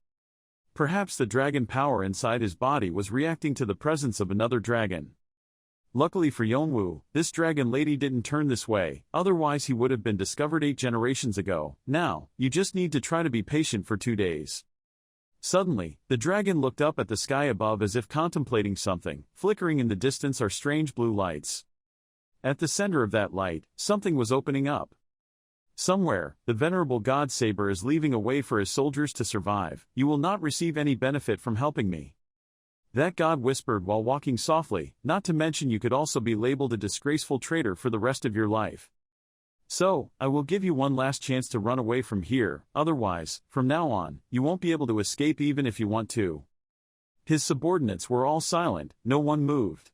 Perhaps the dragon power inside his body was reacting to the presence of another dragon. Luckily for Young-woo, this dragon lady didn't turn this way, otherwise he would have been discovered 8 generations ago. Now, you just need to try to be patient for 2 days. Suddenly, the dragon looked up at the sky above as if contemplating something. Flickering in the distance are strange blue lights. At the center of that light, something was opening up. Somewhere, the venerable god Saber is leaving a way for his soldiers to survive. "You will not receive any benefit from helping me." That god whispered while walking softly, "Not to mention you could also be labeled a disgraceful traitor for the rest of your life." So, I will give you one last chance to run away from here, otherwise, from now on, you won't be able to escape even if you want to. His subordinates were all silent, no one moved.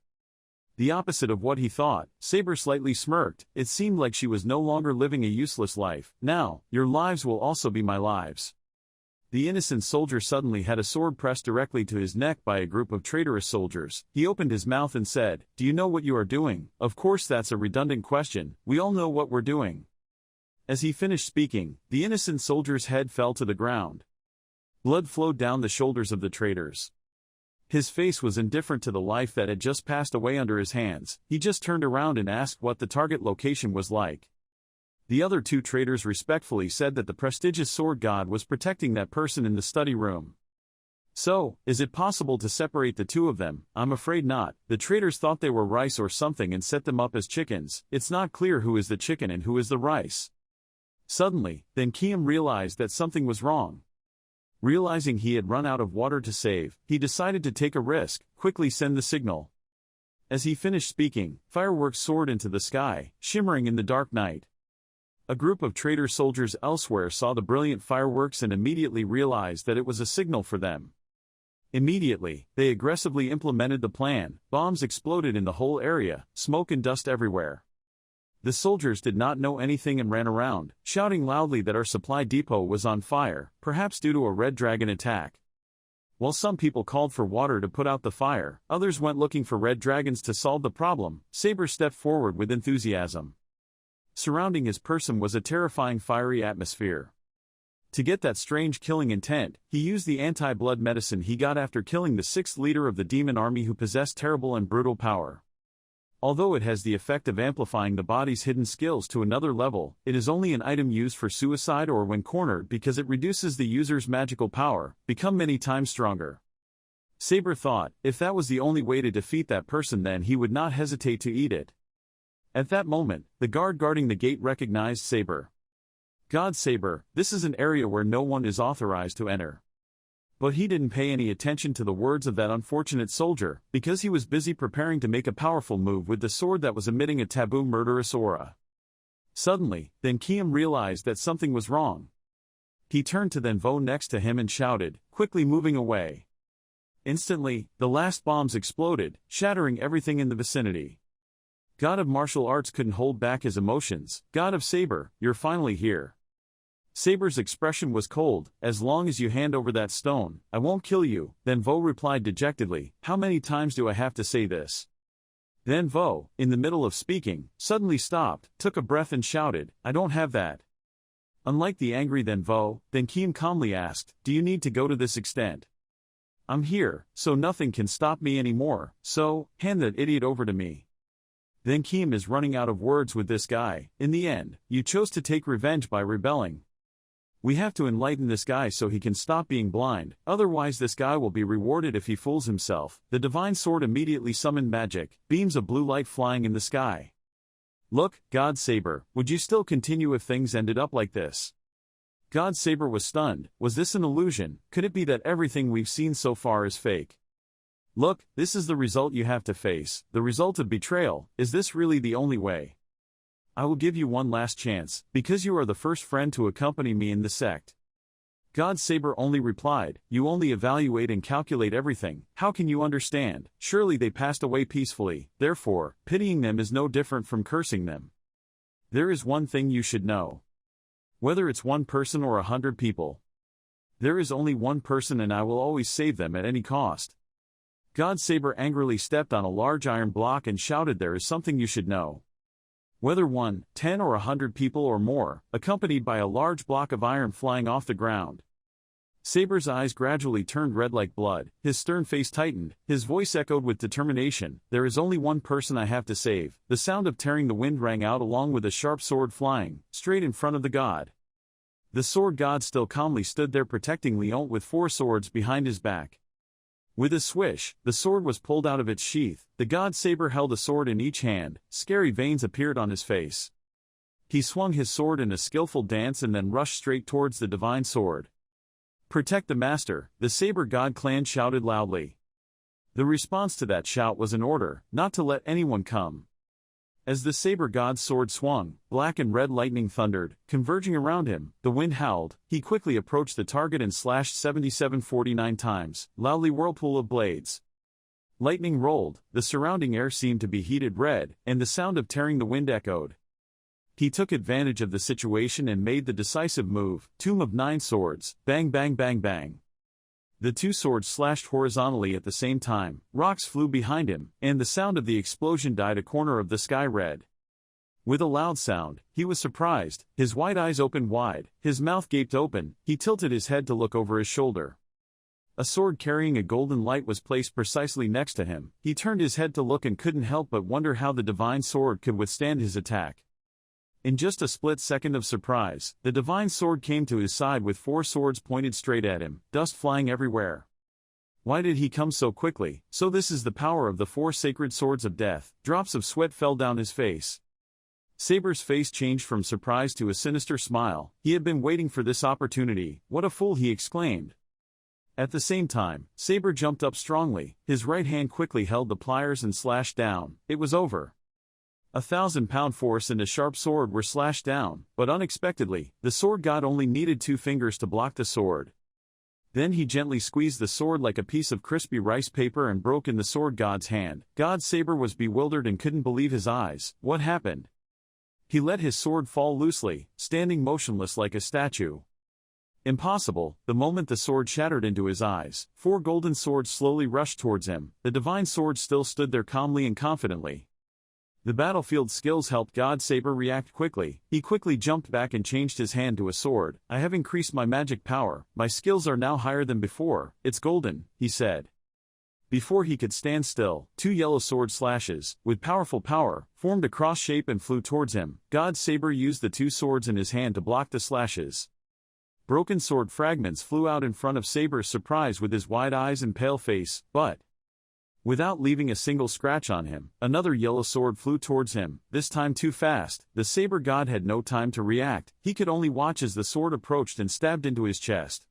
The opposite of what he thought, Saber slightly smirked. It seemed like she was no longer living a useless life. Now, your lives will also be my lives. The innocent soldier suddenly had a sword pressed directly to his neck by a group of traitorous soldiers. He opened his mouth and said, "Do you know what you are doing?" Of course that's a redundant question, we all know what we're doing. As he finished speaking, the innocent soldier's head fell to the ground. Blood flowed down the shoulders of the traitors. His face was indifferent to the life that had just passed away under his hands. He just turned around and asked what the target location was like. The other two traitors respectfully said that the prestigious sword god was protecting that person in the study room. So, is it possible to separate the two of them? I'm afraid not. The traitors thought they were rice or something and set them up as chickens. It's not clear who is the chicken and who is the rice. Suddenly, then Kiam realized that something was wrong. Realizing he had run out of water to save, he decided to take a risk, quickly send the signal. As he finished speaking, fireworks soared into the sky, shimmering in the dark night. A group of traitor soldiers elsewhere saw the brilliant fireworks and immediately realized that it was a signal for them. Immediately, they aggressively implemented the plan. Bombs exploded in the whole area, smoke and dust everywhere. The soldiers did not know anything and ran around, shouting loudly that our supply depot was on fire, perhaps due to a red dragon attack. While some people called for water to put out the fire, others went looking for red dragons to solve the problem. Saber stepped forward with enthusiasm. Surrounding his person was a terrifying fiery atmosphere. To get that strange killing intent, he used the anti-blood medicine he got after killing the 6th leader of the demon army who possessed terrible and brutal power. Although it has the effect of amplifying the body's hidden skills to another level, it is only an item used for suicide or when cornered because it reduces the user's magical power, become many times stronger. Saber thought, if that was the only way to defeat that person then he would not hesitate to eat it. At that moment, the guard guarding the gate recognized Saber. "God Saber, this is an area where no one is authorized to enter." But he didn't pay any attention to the words of that unfortunate soldier, because he was busy preparing to make a powerful move with the sword that was emitting a taboo murderous aura. Suddenly, then Kiam realized that something was wrong. He turned to then Vo next to him and shouted, quickly moving away. Instantly, the last bombs exploded, shattering everything in the vicinity. God of martial arts couldn't hold back his emotions. "God of Saber, you're finally here." Saber's expression was cold. "As long as you hand over that stone, I won't kill you." Then Vo replied dejectedly, "How many times do I have to say this?" Then Vo, in the middle of speaking, suddenly stopped, took a breath and shouted, "I don't have that." Unlike the angry then Vo, then Kiam calmly asked, "Do you need to go to this extent?" "I'm here, so nothing can stop me anymore, so, hand that idiot over to me." Then Kiam is running out of words with this guy. "In the end, you chose to take revenge by rebelling. We have to enlighten this guy so he can stop being blind, otherwise this guy will be rewarded if he fools himself." The divine sword immediately summoned magic, beams of blue light flying in the sky. "Look, God Saber, would you still continue if things ended up like this?" God Saber was stunned. Was this an illusion? Could it be that everything we've seen so far is fake? "Look, this is the result you have to face, the result of betrayal. Is this really the only way? I will give you one last chance, because you are the first friend to accompany me in the sect." God Saber only replied, "You only evaluate and calculate everything. How can you understand? Surely they passed away peacefully, therefore, pitying them is no different from cursing them. There is one thing you should know. Whether it's one person or 100 people, there is only one person and I will always save them at any cost." God Saber angrily stepped on a large iron block and shouted, "There is something you should know. Whether 1, 10 or 100 people or more, accompanied by a large block of iron flying off the ground." Saber's eyes gradually turned red like blood, his stern face tightened, his voice echoed with determination, "There is only one person I have to save." The sound of tearing the wind rang out along with a sharp sword flying, straight in front of the god. The sword god still calmly stood there protecting Leon with 4 swords behind his back. With a swish, the sword was pulled out of its sheath. The god Saber held a sword in each hand. Scary veins appeared on his face. He swung his sword in a skillful dance and then rushed straight towards the divine sword. "Protect the master," the Saber God clan shouted loudly. The response to that shout was an order, not to let anyone come. As the Saber God's sword swung, black and red lightning thundered, converging around him. The wind howled. He quickly approached the target and slashed 7749 times, loudly whirlpool of blades. Lightning rolled, the surrounding air seemed to be heated red, and the sound of tearing the wind echoed. He took advantage of the situation and made the decisive move, Tomb of Nine Swords, bang bang bang bang. The two swords slashed horizontally at the same time, rocks flew behind him, and the sound of the explosion dyed a corner of the sky red. With a loud sound, he was surprised, his white eyes opened wide, his mouth gaped open, he tilted his head to look over his shoulder. A sword carrying a golden light was placed precisely next to him. He turned his head to look and couldn't help but wonder how the divine sword could withstand his attack. In just a split second of surprise, the divine sword came to his side with four swords pointed straight at him, dust flying everywhere. Why did he come so quickly? So this is the power of the four sacred swords of death. Drops of sweat fell down his face. Saber's face changed from surprise to a sinister smile. He had been waiting for this opportunity. What a fool, he exclaimed. At the same time, Saber jumped up strongly. His right hand quickly held the pliers and slashed down. It was over. 1,000-pound force and a sharp sword were slashed down, but unexpectedly, the sword god only needed 2 fingers to block the sword. Then he gently squeezed the sword like a piece of crispy rice paper and broke in the sword god's hand. God Saber was bewildered and couldn't believe his eyes. What happened? He let his sword fall loosely, standing motionless like a statue. Impossible. The moment the sword shattered into his eyes, 4 golden swords slowly rushed towards him. The divine sword still stood there calmly and confidently. The battlefield skills helped God Saber react quickly. He quickly jumped back and changed his hand to a sword. I have increased my magic power. My skills are now higher than before. It's golden, he said. Before he could stand still, 2 yellow sword slashes, with powerful power, formed a cross shape and flew towards him. God Saber used the 2 swords in his hand to block the slashes. Broken sword fragments flew out in front of Saber's surprise with his wide eyes and pale face, but without leaving a single scratch on him, another yellow sword flew towards him, this time too fast. The Saber God had no time to react. He could only watch as the sword approached and stabbed into his chest.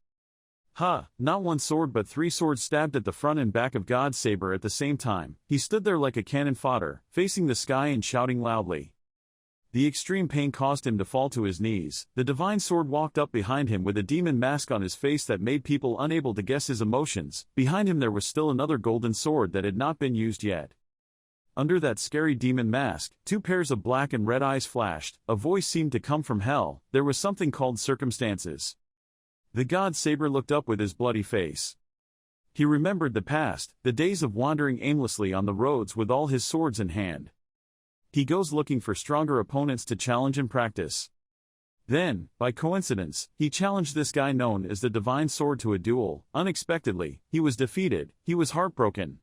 Not 1 sword but 3 swords stabbed at the front and back of God Saber at the same time. He stood there like a cannon fodder, facing the sky and shouting loudly. The extreme pain caused him to fall to his knees. The divine sword walked up behind him with a demon mask on his face that made people unable to guess his emotions. Behind him there was still another golden sword that had not been used yet. Under that scary demon mask, 2 pairs of black and red eyes flashed. A voice seemed to come from hell. There was something called circumstances. The God Saber looked up with his bloody face. He remembered the past, the days of wandering aimlessly on the roads with all his swords in hand. He goes looking for stronger opponents to challenge and practice. Then, by coincidence, he challenged this guy known as the Divine Sword to a duel. Unexpectedly, he was defeated. He was heartbroken.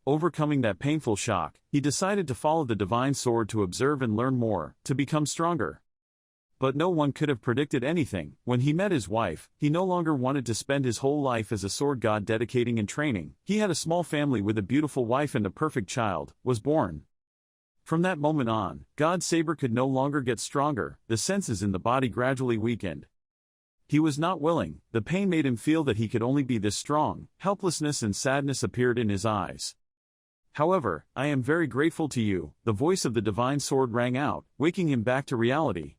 Overcoming that painful shock, he decided to follow the Divine Sword to observe and learn more, to become stronger. But no one could have predicted anything. When he met his wife, he no longer wanted to spend his whole life as a sword god dedicating and training. He had a small family with a beautiful wife and a perfect child, was born. From that moment on, God Saber could no longer get stronger. The senses in the body gradually weakened. He was not willing. The pain made him feel that he could only be this strong. Helplessness and sadness appeared in his eyes. However, I am very grateful to you. The voice of the Divine Sword rang out, waking him back to reality.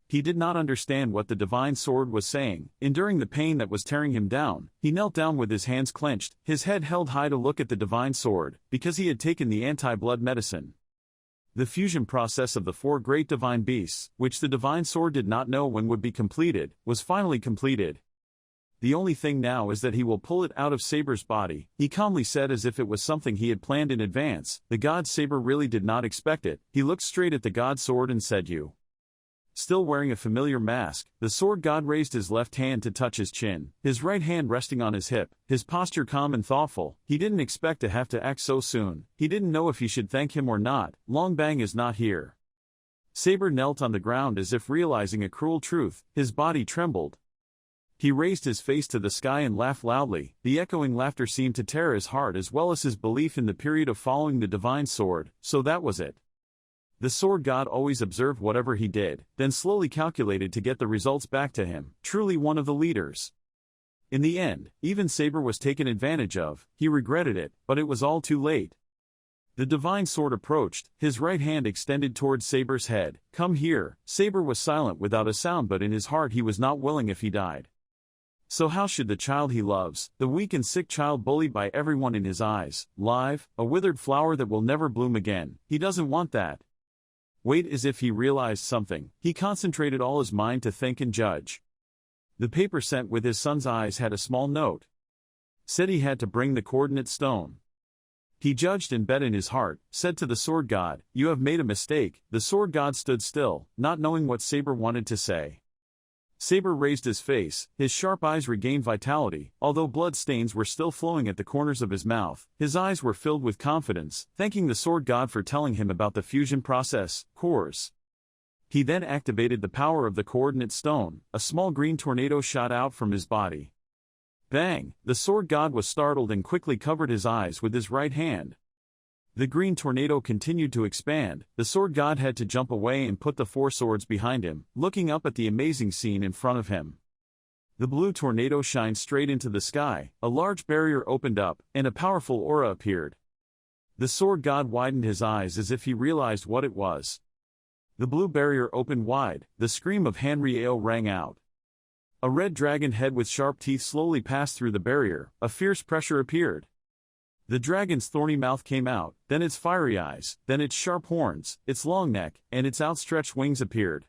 He did not understand what the Divine Sword was saying. Enduring the pain that was tearing him down, he knelt down with his hands clenched, his head held high to look at the Divine Sword, because he had taken the anti-blood medicine. The fusion process of the 4 great divine beasts, which the Divine Sword did not know when would be completed, was finally completed. The only thing now is that he will pull it out of Saber's body, he calmly said as if it was something he had planned in advance. The God Saber really did not expect it. He looked straight at the God Sword and said, "You." Still wearing a familiar mask, the sword god raised his left hand to touch his chin, his right hand resting on his hip, his posture calm and thoughtful. He didn't expect to have to act so soon. He didn't know if he should thank him or not. Long Bang is not here. Saber knelt on the ground as if realizing a cruel truth. His body trembled. He raised his face to the sky and laughed loudly. The echoing laughter seemed to tear his heart as well as his belief in the period of following the Divine Sword. So that was it. The sword god always observed whatever he did, then slowly calculated to get the results back to him. Truly one of the leaders. In the end, even Saber was taken advantage of. He regretted it, but it was all too late. The divine sword approached, his right hand extended towards Saber's head. "Come here." Saber was silent without a sound, but in his heart he was not willing if he died. So how should the child he loves, the weak and sick child bullied by everyone in his eyes, live, a withered flower that will never bloom again, he doesn't want that. Wait, as if he realized something, he concentrated all his mind to think and judge. The paper sent with his son's eyes had a small note. Said he had to bring the coordinate stone. He judged and bet in his heart, said to the sword god, "You have made a mistake." The sword god stood still, not knowing what Saber wanted to say. Saber raised his face, his sharp eyes regained vitality, although blood stains were still flowing at the corners of his mouth. His eyes were filled with confidence, thanking the sword god for telling him about the fusion process, cores. He then activated the power of the coordinate stone. A small green tornado shot out from his body. Bang! The sword god was startled and quickly covered his eyes with his right hand. The green tornado continued to expand. The sword god had to jump away and put the four swords behind him, looking up at the amazing scene in front of him. The blue tornado shined straight into the sky, a large barrier opened up, and a powerful aura appeared. The sword god widened his eyes as if he realized what it was. The blue barrier opened wide, the scream of Hanriel rang out. A red dragon head with sharp teeth slowly passed through the barrier, a fierce pressure appeared. The dragon's thorny mouth came out, then its fiery eyes, then its sharp horns, its long neck, and its outstretched wings appeared.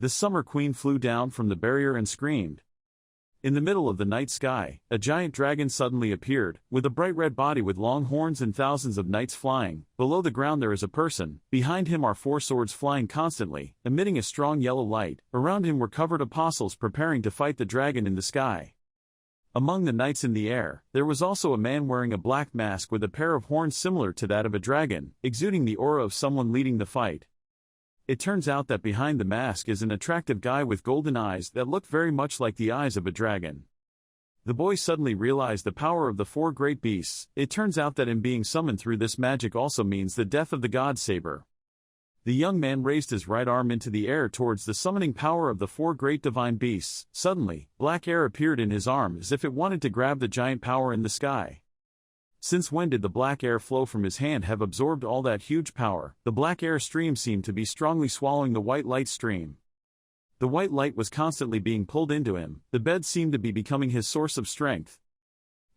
The Summer Queen flew down from the barrier and screamed. In the middle of the night sky, a giant dragon suddenly appeared, with a bright red body with long horns and thousands of knights flying. Below the ground there is a person, behind him are four swords flying constantly, emitting a strong yellow light. Around him were covered apostles preparing to fight the dragon in the sky. Among the knights in the air, there was also a man wearing a black mask with a pair of horns similar to that of a dragon, exuding the aura of someone leading the fight. It turns out that behind the mask is an attractive guy with golden eyes that look very much like the eyes of a dragon. The boy suddenly realized the power of the four great beasts. It turns out that him being summoned through this magic also means the death of the god Saber. The young man raised his right arm into the air towards the summoning power of the four great divine beasts. Suddenly, black air appeared in his arm as if it wanted to grab the giant power in the sky. Since when did the black air flow from his hand have absorbed all that huge power? The black air stream seemed to be strongly swallowing the white light stream. The white light was constantly being pulled into him. The bed seemed to be becoming his source of strength.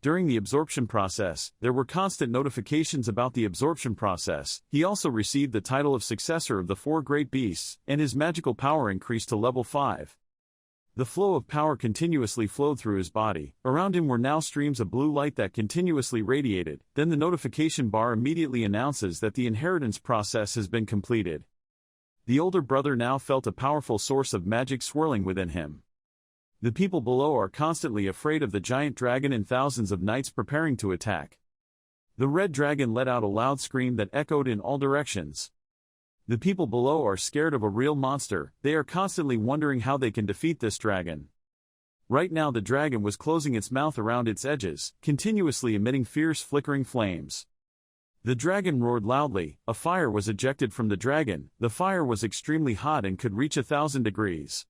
During the absorption process, there were constant notifications about the absorption process. He also received the title of successor of the four great beasts, and his magical power increased to level 5. The flow of power continuously flowed through his body. Around him were now streams of blue light that continuously radiated. Then the notification bar immediately announces that the inheritance process has been completed. The older brother now felt a powerful source of magic swirling within him. The people below are constantly afraid of the giant dragon and thousands of knights preparing to attack. The red dragon let out a loud scream that echoed in all directions. The people below are scared of a real monster. They are constantly wondering how they can defeat this dragon. Right now the dragon was closing its mouth around its edges, continuously emitting fierce flickering flames. The dragon roared loudly. A fire was ejected from the dragon. The fire was extremely hot and could reach 1,000 degrees.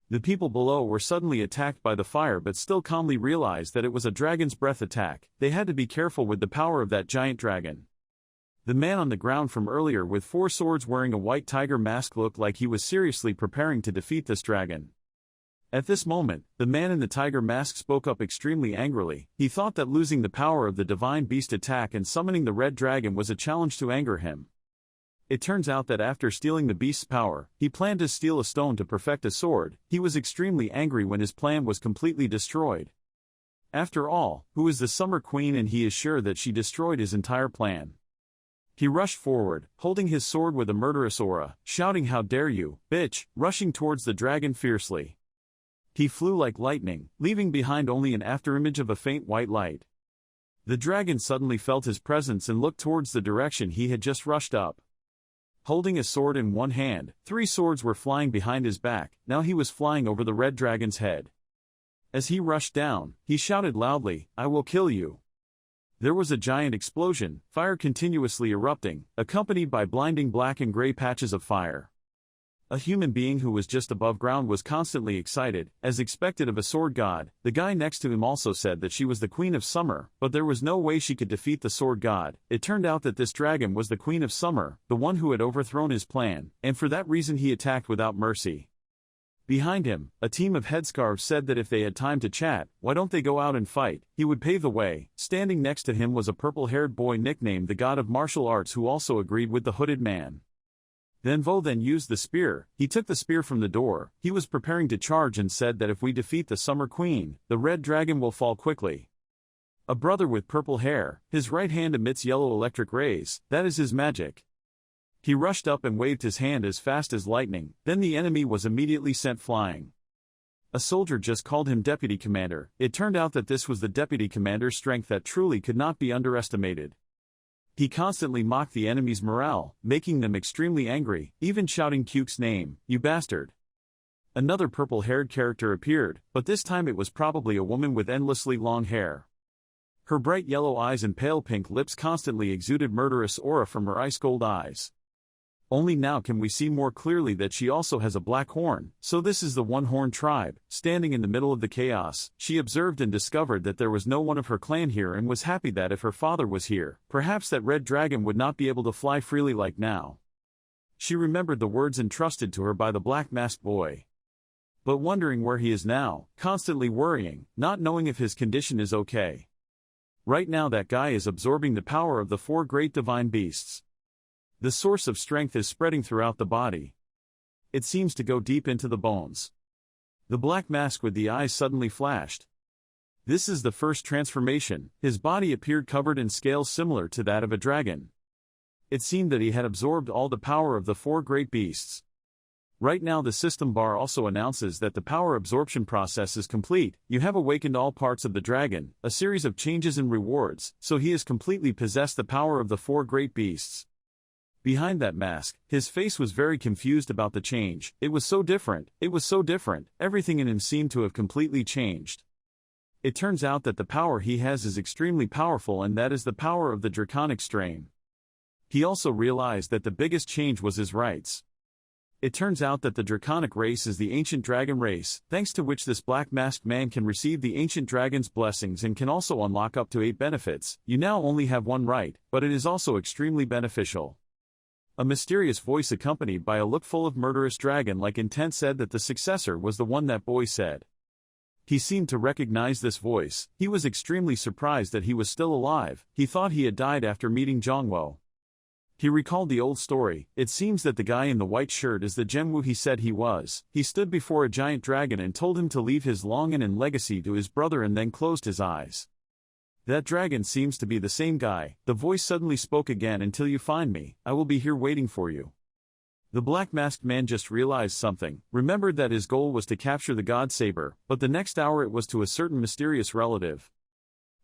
The people below were suddenly attacked by the fire but still calmly realized that it was a dragon's breath attack. They had to be careful with the power of that giant dragon. The man on the ground from earlier with four swords wearing a white tiger mask looked like he was seriously preparing to defeat this dragon. At this moment, the man in the tiger mask spoke up extremely angrily. He thought that losing the power of the divine beast attack and summoning the red dragon was a challenge to anger him. It turns out that after stealing the beast's power, he planned to steal a stone to perfect a sword. He was extremely angry when his plan was completely destroyed. After all, who is the Summer Queen, and he is sure that she destroyed his entire plan. He rushed forward, holding his sword with a murderous aura, shouting, "How dare you, bitch!" rushing towards the dragon fiercely. He flew like lightning, leaving behind only an afterimage of a faint white light. The dragon suddenly felt his presence and looked towards the direction he had just rushed up. Holding a sword in one hand, 3 swords were flying behind his back. Now he was flying over the red dragon's head. As he rushed down, he shouted loudly, "I will kill you." There was a giant explosion, fire continuously erupting, accompanied by blinding black and gray patches of fire. A human being who was just above ground was constantly excited, as expected of a sword god. The guy next to him also said that she was the Queen of Summer, but there was no way she could defeat the sword god. It turned out that this dragon was the Queen of Summer, the one who had overthrown his plan, and for that reason he attacked without mercy. Behind him, a team of headscarves said that if they had time to chat, why don't they go out and fight? He would pave the way. Standing next to him was a purple-haired boy nicknamed the God of Martial Arts who also agreed with the hooded man. Then Vo then used the spear. He took the spear from the door. He was preparing to charge and said that if we defeat the Summer Queen, the red dragon will fall quickly. A brother with purple hair, his right hand emits yellow electric rays, that is his magic. He rushed up and waved his hand as fast as lightning, then the enemy was immediately sent flying. A soldier just called him Deputy Commander. It turned out that this was the Deputy Commander's strength that truly could not be underestimated. He constantly mocked the enemy's morale, making them extremely angry, even shouting Cuke's name, "You bastard." Another purple-haired character appeared, but this time it was probably a woman with endlessly long hair. Her bright yellow eyes and pale pink lips constantly exuded murderous aura from her ice-cold eyes. Only now can we see more clearly that she also has a black horn, so this is the one-horn tribe. Standing in the middle of the chaos, she observed and discovered that there was no one of her clan here and was happy that if her father was here, perhaps that red dragon would not be able to fly freely like now. She remembered the words entrusted to her by the black-masked boy. But wondering where he is now, constantly worrying, not knowing if his condition is okay. Right now that guy is absorbing the power of the four great divine beasts. The source of strength is spreading throughout the body. It seems to go deep into the bones. The black mask with the eyes suddenly flashed. This is the first transformation. His body appeared covered in scales similar to that of a dragon. It seemed that he had absorbed all the power of the four great beasts. Right now the system bar also announces that the power absorption process is complete. You have awakened all parts of the dragon, a series of changes and rewards, so he has completely possessed the power of the four great beasts. Behind that mask, his face was very confused about the change. It was so different, everything in him seemed to have completely changed. It turns out that the power he has is extremely powerful, and that is the power of the draconic strain. He also realized that the biggest change was his rights. It turns out that the draconic race is the ancient dragon race, thanks to which this black-masked man can receive the ancient dragon's blessings and can also unlock up to 8 benefits. You now only have one right, but it is also extremely beneficial. A mysterious voice accompanied by a look full of murderous dragon-like intent said that the successor was the one that boy said. He seemed to recognize this voice. He was extremely surprised that he was still alive. He thought he had died after meeting Zhongwo. He recalled the old story. It seems that the guy in the white shirt is the Gemwu he said he was. He stood before a giant dragon and told him to leave his Longan and legacy to his brother and then closed his eyes. That dragon seems to be the same guy. The voice suddenly spoke again. Until you find me, I will be here waiting for you. The black-masked man just realized something, remembered that his goal was to capture the god Saber, but the next hour it was to a certain mysterious relative.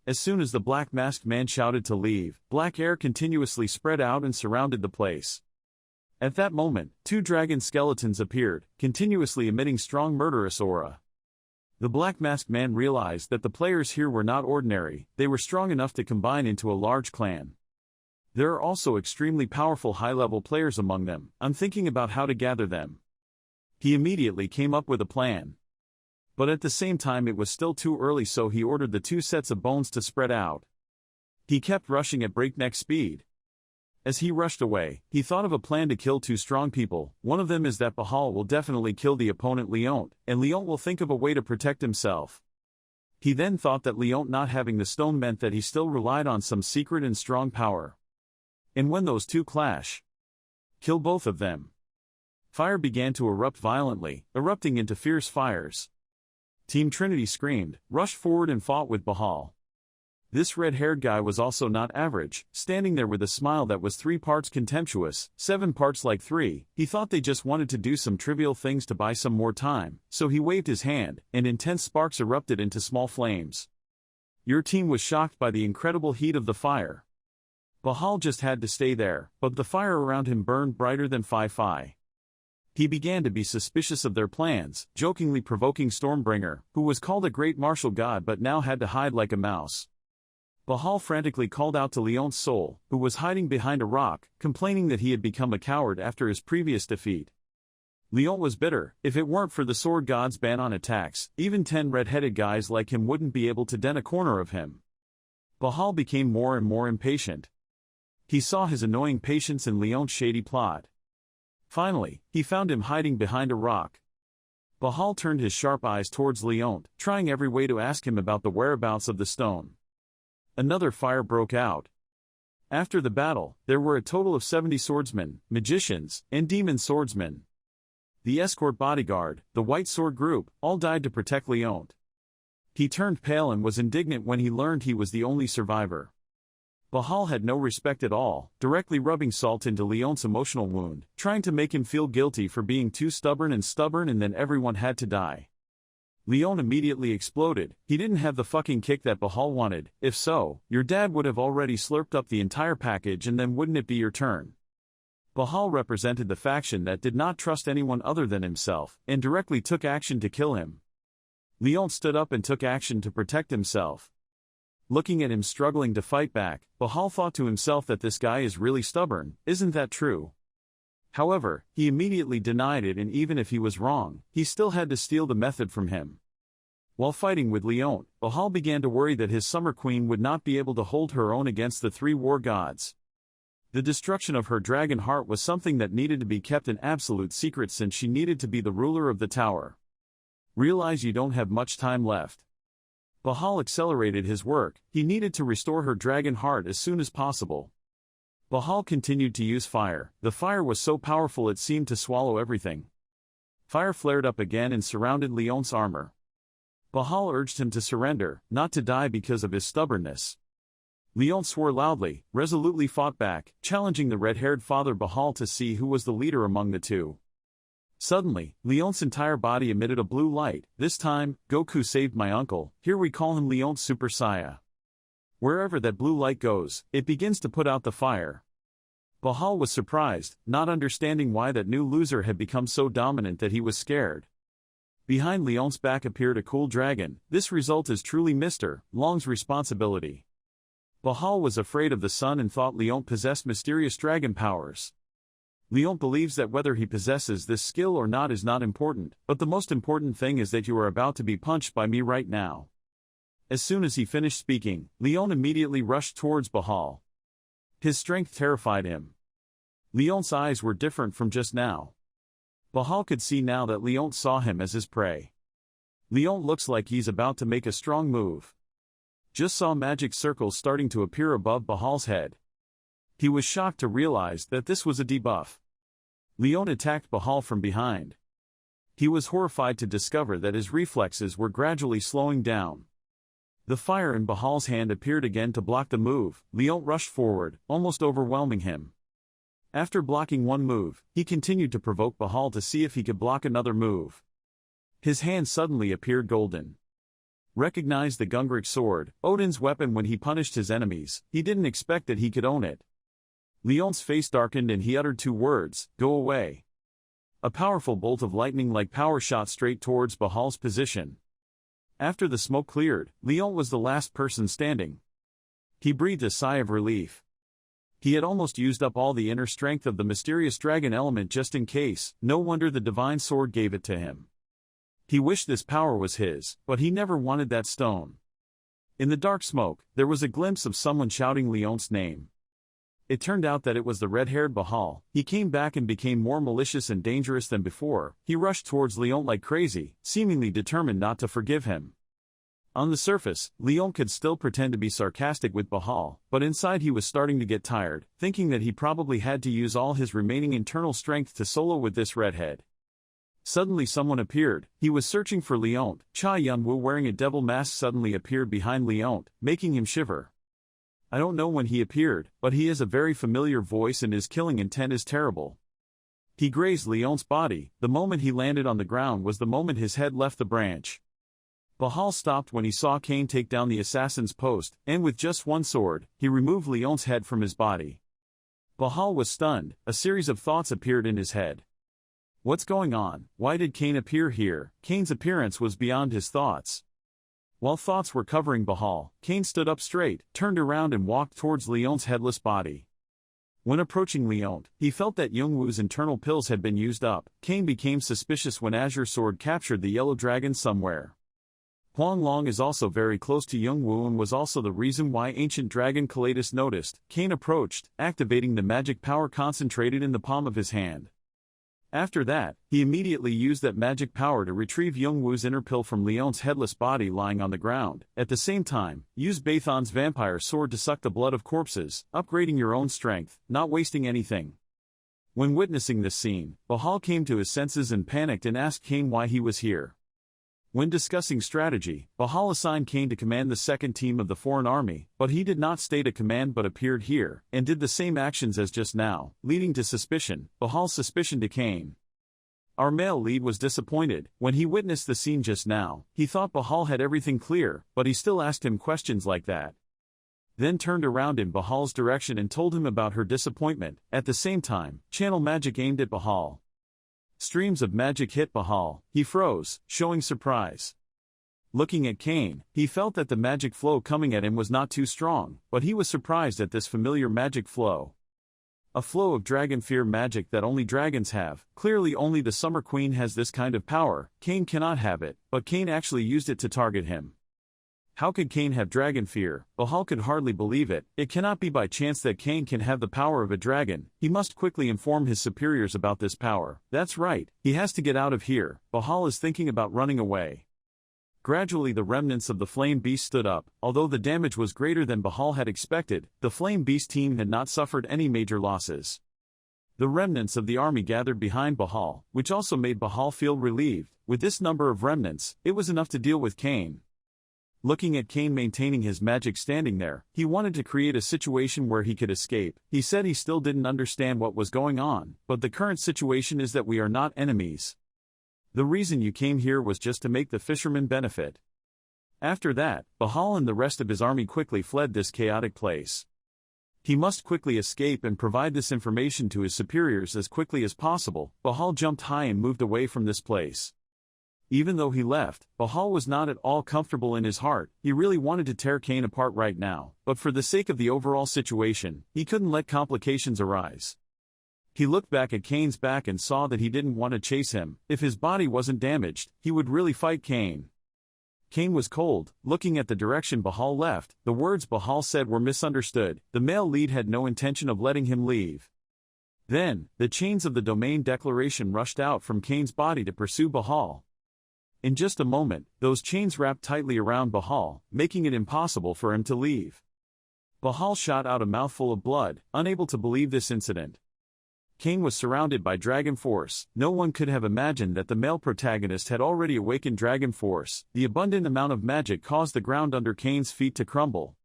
As soon as the black-masked man shouted to leave, black air continuously spread out and surrounded the place. At that moment, 2 dragon skeletons appeared, continuously emitting strong murderous aura. The black-masked man realized that the players here were not ordinary, they were strong enough to combine into a large clan. There are also extremely powerful high-level players among them. I'm thinking about how to gather them. He immediately came up with a plan. But at the same time it was still too early, so he ordered the 2 sets of bones to spread out. He kept rushing at breakneck speed. As he rushed away, he thought of a plan to kill 2 strong people. One of them is that Bahal will definitely kill the opponent Leont, and Leont will think of a way to protect himself. He then thought that Leont not having the stone meant that he still relied on some secret and strong power. And when those 2 clash, kill both of them. Fire began to erupt violently, erupting into fierce fires. Team Trinity screamed, rushed forward and fought with Bahal. This red-haired guy was also not average, standing there with a smile that was 3 parts contemptuous, 7 parts like 3. He thought they just wanted to do some trivial things to buy some more time, so he waved his hand, and intense sparks erupted into small flames. Your team was shocked by the incredible heat of the fire. Bahal just had to stay there, but the fire around him burned brighter than Fi. He began to be suspicious of their plans, jokingly provoking Stormbringer, who was called a great martial god but now had to hide like a mouse. Bahal frantically called out to Leont's soul, who was hiding behind a rock, complaining that he had become a coward after his previous defeat. Leon was bitter. If it weren't for the sword god's ban on attacks, even 10 red-headed guys like him wouldn't be able to dent a corner of him. Bahal became more and more impatient. He saw his annoying patience in Leon's shady plot. Finally, he found him hiding behind a rock. Bahal turned his sharp eyes towards Leon, trying every way to ask him about the whereabouts of the stone. Another fire broke out. After the battle, there were a total of 70 swordsmen, magicians, and demon swordsmen. The escort bodyguard, the White Sword group, all died to protect Leon. He turned pale and was indignant when he learned he was the only survivor. Bahal had no respect at all, directly rubbing salt into Leon's emotional wound, trying to make him feel guilty for being too stubborn and then everyone had to die. Leon immediately exploded. He didn't have the fucking kick that Bahal wanted. If so, your dad would have already slurped up the entire package and then wouldn't it be your turn? Bahal represented the faction that did not trust anyone other than himself, and directly took action to kill him. Leon stood up and took action to protect himself. Looking at him struggling to fight back, Bahal thought to himself that this guy is really stubborn, isn't that true? However, he immediately denied it, and even if he was wrong, he still had to steal the method from him. While fighting with Leon, Bahal began to worry that his Summer Queen would not be able to hold her own against the 3 war gods. The destruction of her dragon heart was something that needed to be kept an absolute secret since she needed to be the ruler of the tower. Realize you don't have much time left. Bahal accelerated his work. He needed to restore her dragon heart as soon as possible. Bahal continued to use fire. The fire was so powerful it seemed to swallow everything. Fire flared up again and surrounded Leon's armor. Bahal urged him to surrender, not to die because of his stubbornness. Leon swore loudly, resolutely fought back, challenging the red-haired father Bahal to see who was the leader among the two. Suddenly, Leon's entire body emitted a blue light. This time, Goku saved my uncle. Here we call him Leon's Super Saiyan. Wherever that blue light goes, it begins to put out the fire. Bahal was surprised, not understanding why that new loser had become so dominant that he was scared. Behind Leon's back appeared a cool dragon. This result is truly Mr. Long's responsibility. Bahal was afraid of the sun and thought Leon possessed mysterious dragon powers. Leon believes that whether he possesses this skill or not is not important, but the most important thing is that you are about to be punched by me right now. As soon as he finished speaking, Leon immediately rushed towards Bahal. His strength terrified him. Leon's eyes were different from just now. Bahal could see now that Leon saw him as his prey. Leon looks like he's about to make a strong move. Just saw magic circles starting to appear above Bahal's head. He was shocked to realize that this was a debuff. Leon attacked Bahal from behind. He was horrified to discover that his reflexes were gradually slowing down. The fire in Bahal's hand appeared again to block the move. Leon rushed forward, almost overwhelming him. After blocking one move, he continued to provoke Bahal to see if he could block another move. His hand suddenly appeared golden. Recognized the Gungrik sword, Odin's weapon when he punished his enemies. He didn't expect that he could own it. Leon's face darkened and he uttered 2 words, "Go away." A powerful bolt of lightning-like power shot straight towards Bahal's position. After the smoke cleared, Leon was the last person standing. He breathed a sigh of relief. He had almost used up all the inner strength of the mysterious dragon element just in case. No wonder the divine sword gave it to him. He wished this power was his, but he never wanted that stone. In the dark smoke, there was a glimpse of someone shouting Leon's name. It turned out that it was the red-haired Bahal. He came back and became more malicious and dangerous than before. He rushed towards Leon like crazy, seemingly determined not to forgive him. On the surface, Leon could still pretend to be sarcastic with Bahal, but inside he was starting to get tired, thinking that he probably had to use all his remaining internal strength to solo with this redhead. Suddenly someone appeared. He was searching for Leon. Cha Yun-woo wearing a devil mask suddenly appeared behind Leon, making him shiver. I don't know when he appeared, but he has a very familiar voice and his killing intent is terrible. He grazed Leon's body. The moment he landed on the ground was the moment his head left the branch. Bahal stopped when he saw Cain take down the assassin's post, and with just one sword, he removed Leon's head from his body. Bahal was stunned. A series of thoughts appeared in his head. What's going on? Why did Cain appear here? Cain's appearance was beyond his thoughts. While thoughts were covering Bahal, Cain stood up straight, turned around and walked towards Leon's headless body. When approaching Leon, he felt that Youngwoo's internal pills had been used up. Kane became suspicious when Azure Sword captured the yellow dragon somewhere. Huang Long is also very close to Youngwoo and was also the reason why ancient dragon Kalatus noticed. Kane approached, activating the magic power concentrated in the palm of his hand. After that, he immediately used that magic power to retrieve Youngwoo's inner pill from Leon's headless body lying on the ground. At the same time, use Bathon's vampire sword to suck the blood of corpses, upgrading your own strength, not wasting anything. When witnessing this scene, Bahal came to his senses and panicked and asked Kane why he was here. When discussing strategy, Bahal assigned Kane to command the second team of the foreign army, but he did not stay to command but appeared here, and did the same actions as just now, leading to suspicion. Bahal's suspicion to Kane. Our male lead was disappointed. When he witnessed the scene just now, he thought Bahal had everything clear, but he still asked him questions like that. Then turned around in Bahal's direction and told him about her disappointment. At the same time, channel magic aimed at Bahal. Streams of magic hit Bahal. He froze, showing surprise. Looking at Kane, he felt that the magic flow coming at him was not too strong, but he was surprised at this familiar magic flow. A flow of dragon fear magic that only dragons have. Clearly only the Summer Queen has this kind of power. Kane cannot have it, but Kane actually used it to target him. How could Kane have dragon fear? Bahal could hardly believe it. It cannot be by chance that Kane can have the power of a dragon. He must quickly inform his superiors about this power. That's right, he has to get out of here. Bahal is thinking about running away. Gradually the remnants of the Flame Beast stood up. Although the damage was greater than Bahal had expected, the Flame Beast team had not suffered any major losses. The remnants of the army gathered behind Bahal, which also made Bahal feel relieved. With this number of remnants, it was enough to deal with Kane. Looking at Kane maintaining his magic standing there, he wanted to create a situation where he could escape. He said he still didn't understand what was going on, but the current situation is that we are not enemies. The reason you came here was just to make the fishermen benefit. After that, Bahal and the rest of his army quickly fled this chaotic place. He must quickly escape and provide this information to his superiors as quickly as possible. Bahal jumped high and moved away from this place. Even though he left, Bahal was not at all comfortable in his heart. He really wanted to tear Kane apart right now, but for the sake of the overall situation, he couldn't let complications arise. He looked back at Kane's back and saw that he didn't want to chase him. If his body wasn't damaged, he would really fight Kane. Kane was cold, looking at the direction Bahal left. The words Bahal said were misunderstood. The male lead had no intention of letting him leave. Then, the chains of the domain declaration rushed out from Kane's body to pursue Bahal. In just a moment, those chains wrapped tightly around Bahal, making it impossible for him to leave. Bahal shot out a mouthful of blood, unable to believe this incident. Kane was surrounded by Dragon Force. No one could have imagined that the male protagonist had already awakened Dragon Force. The abundant amount of magic caused the ground under Kane's feet to crumble.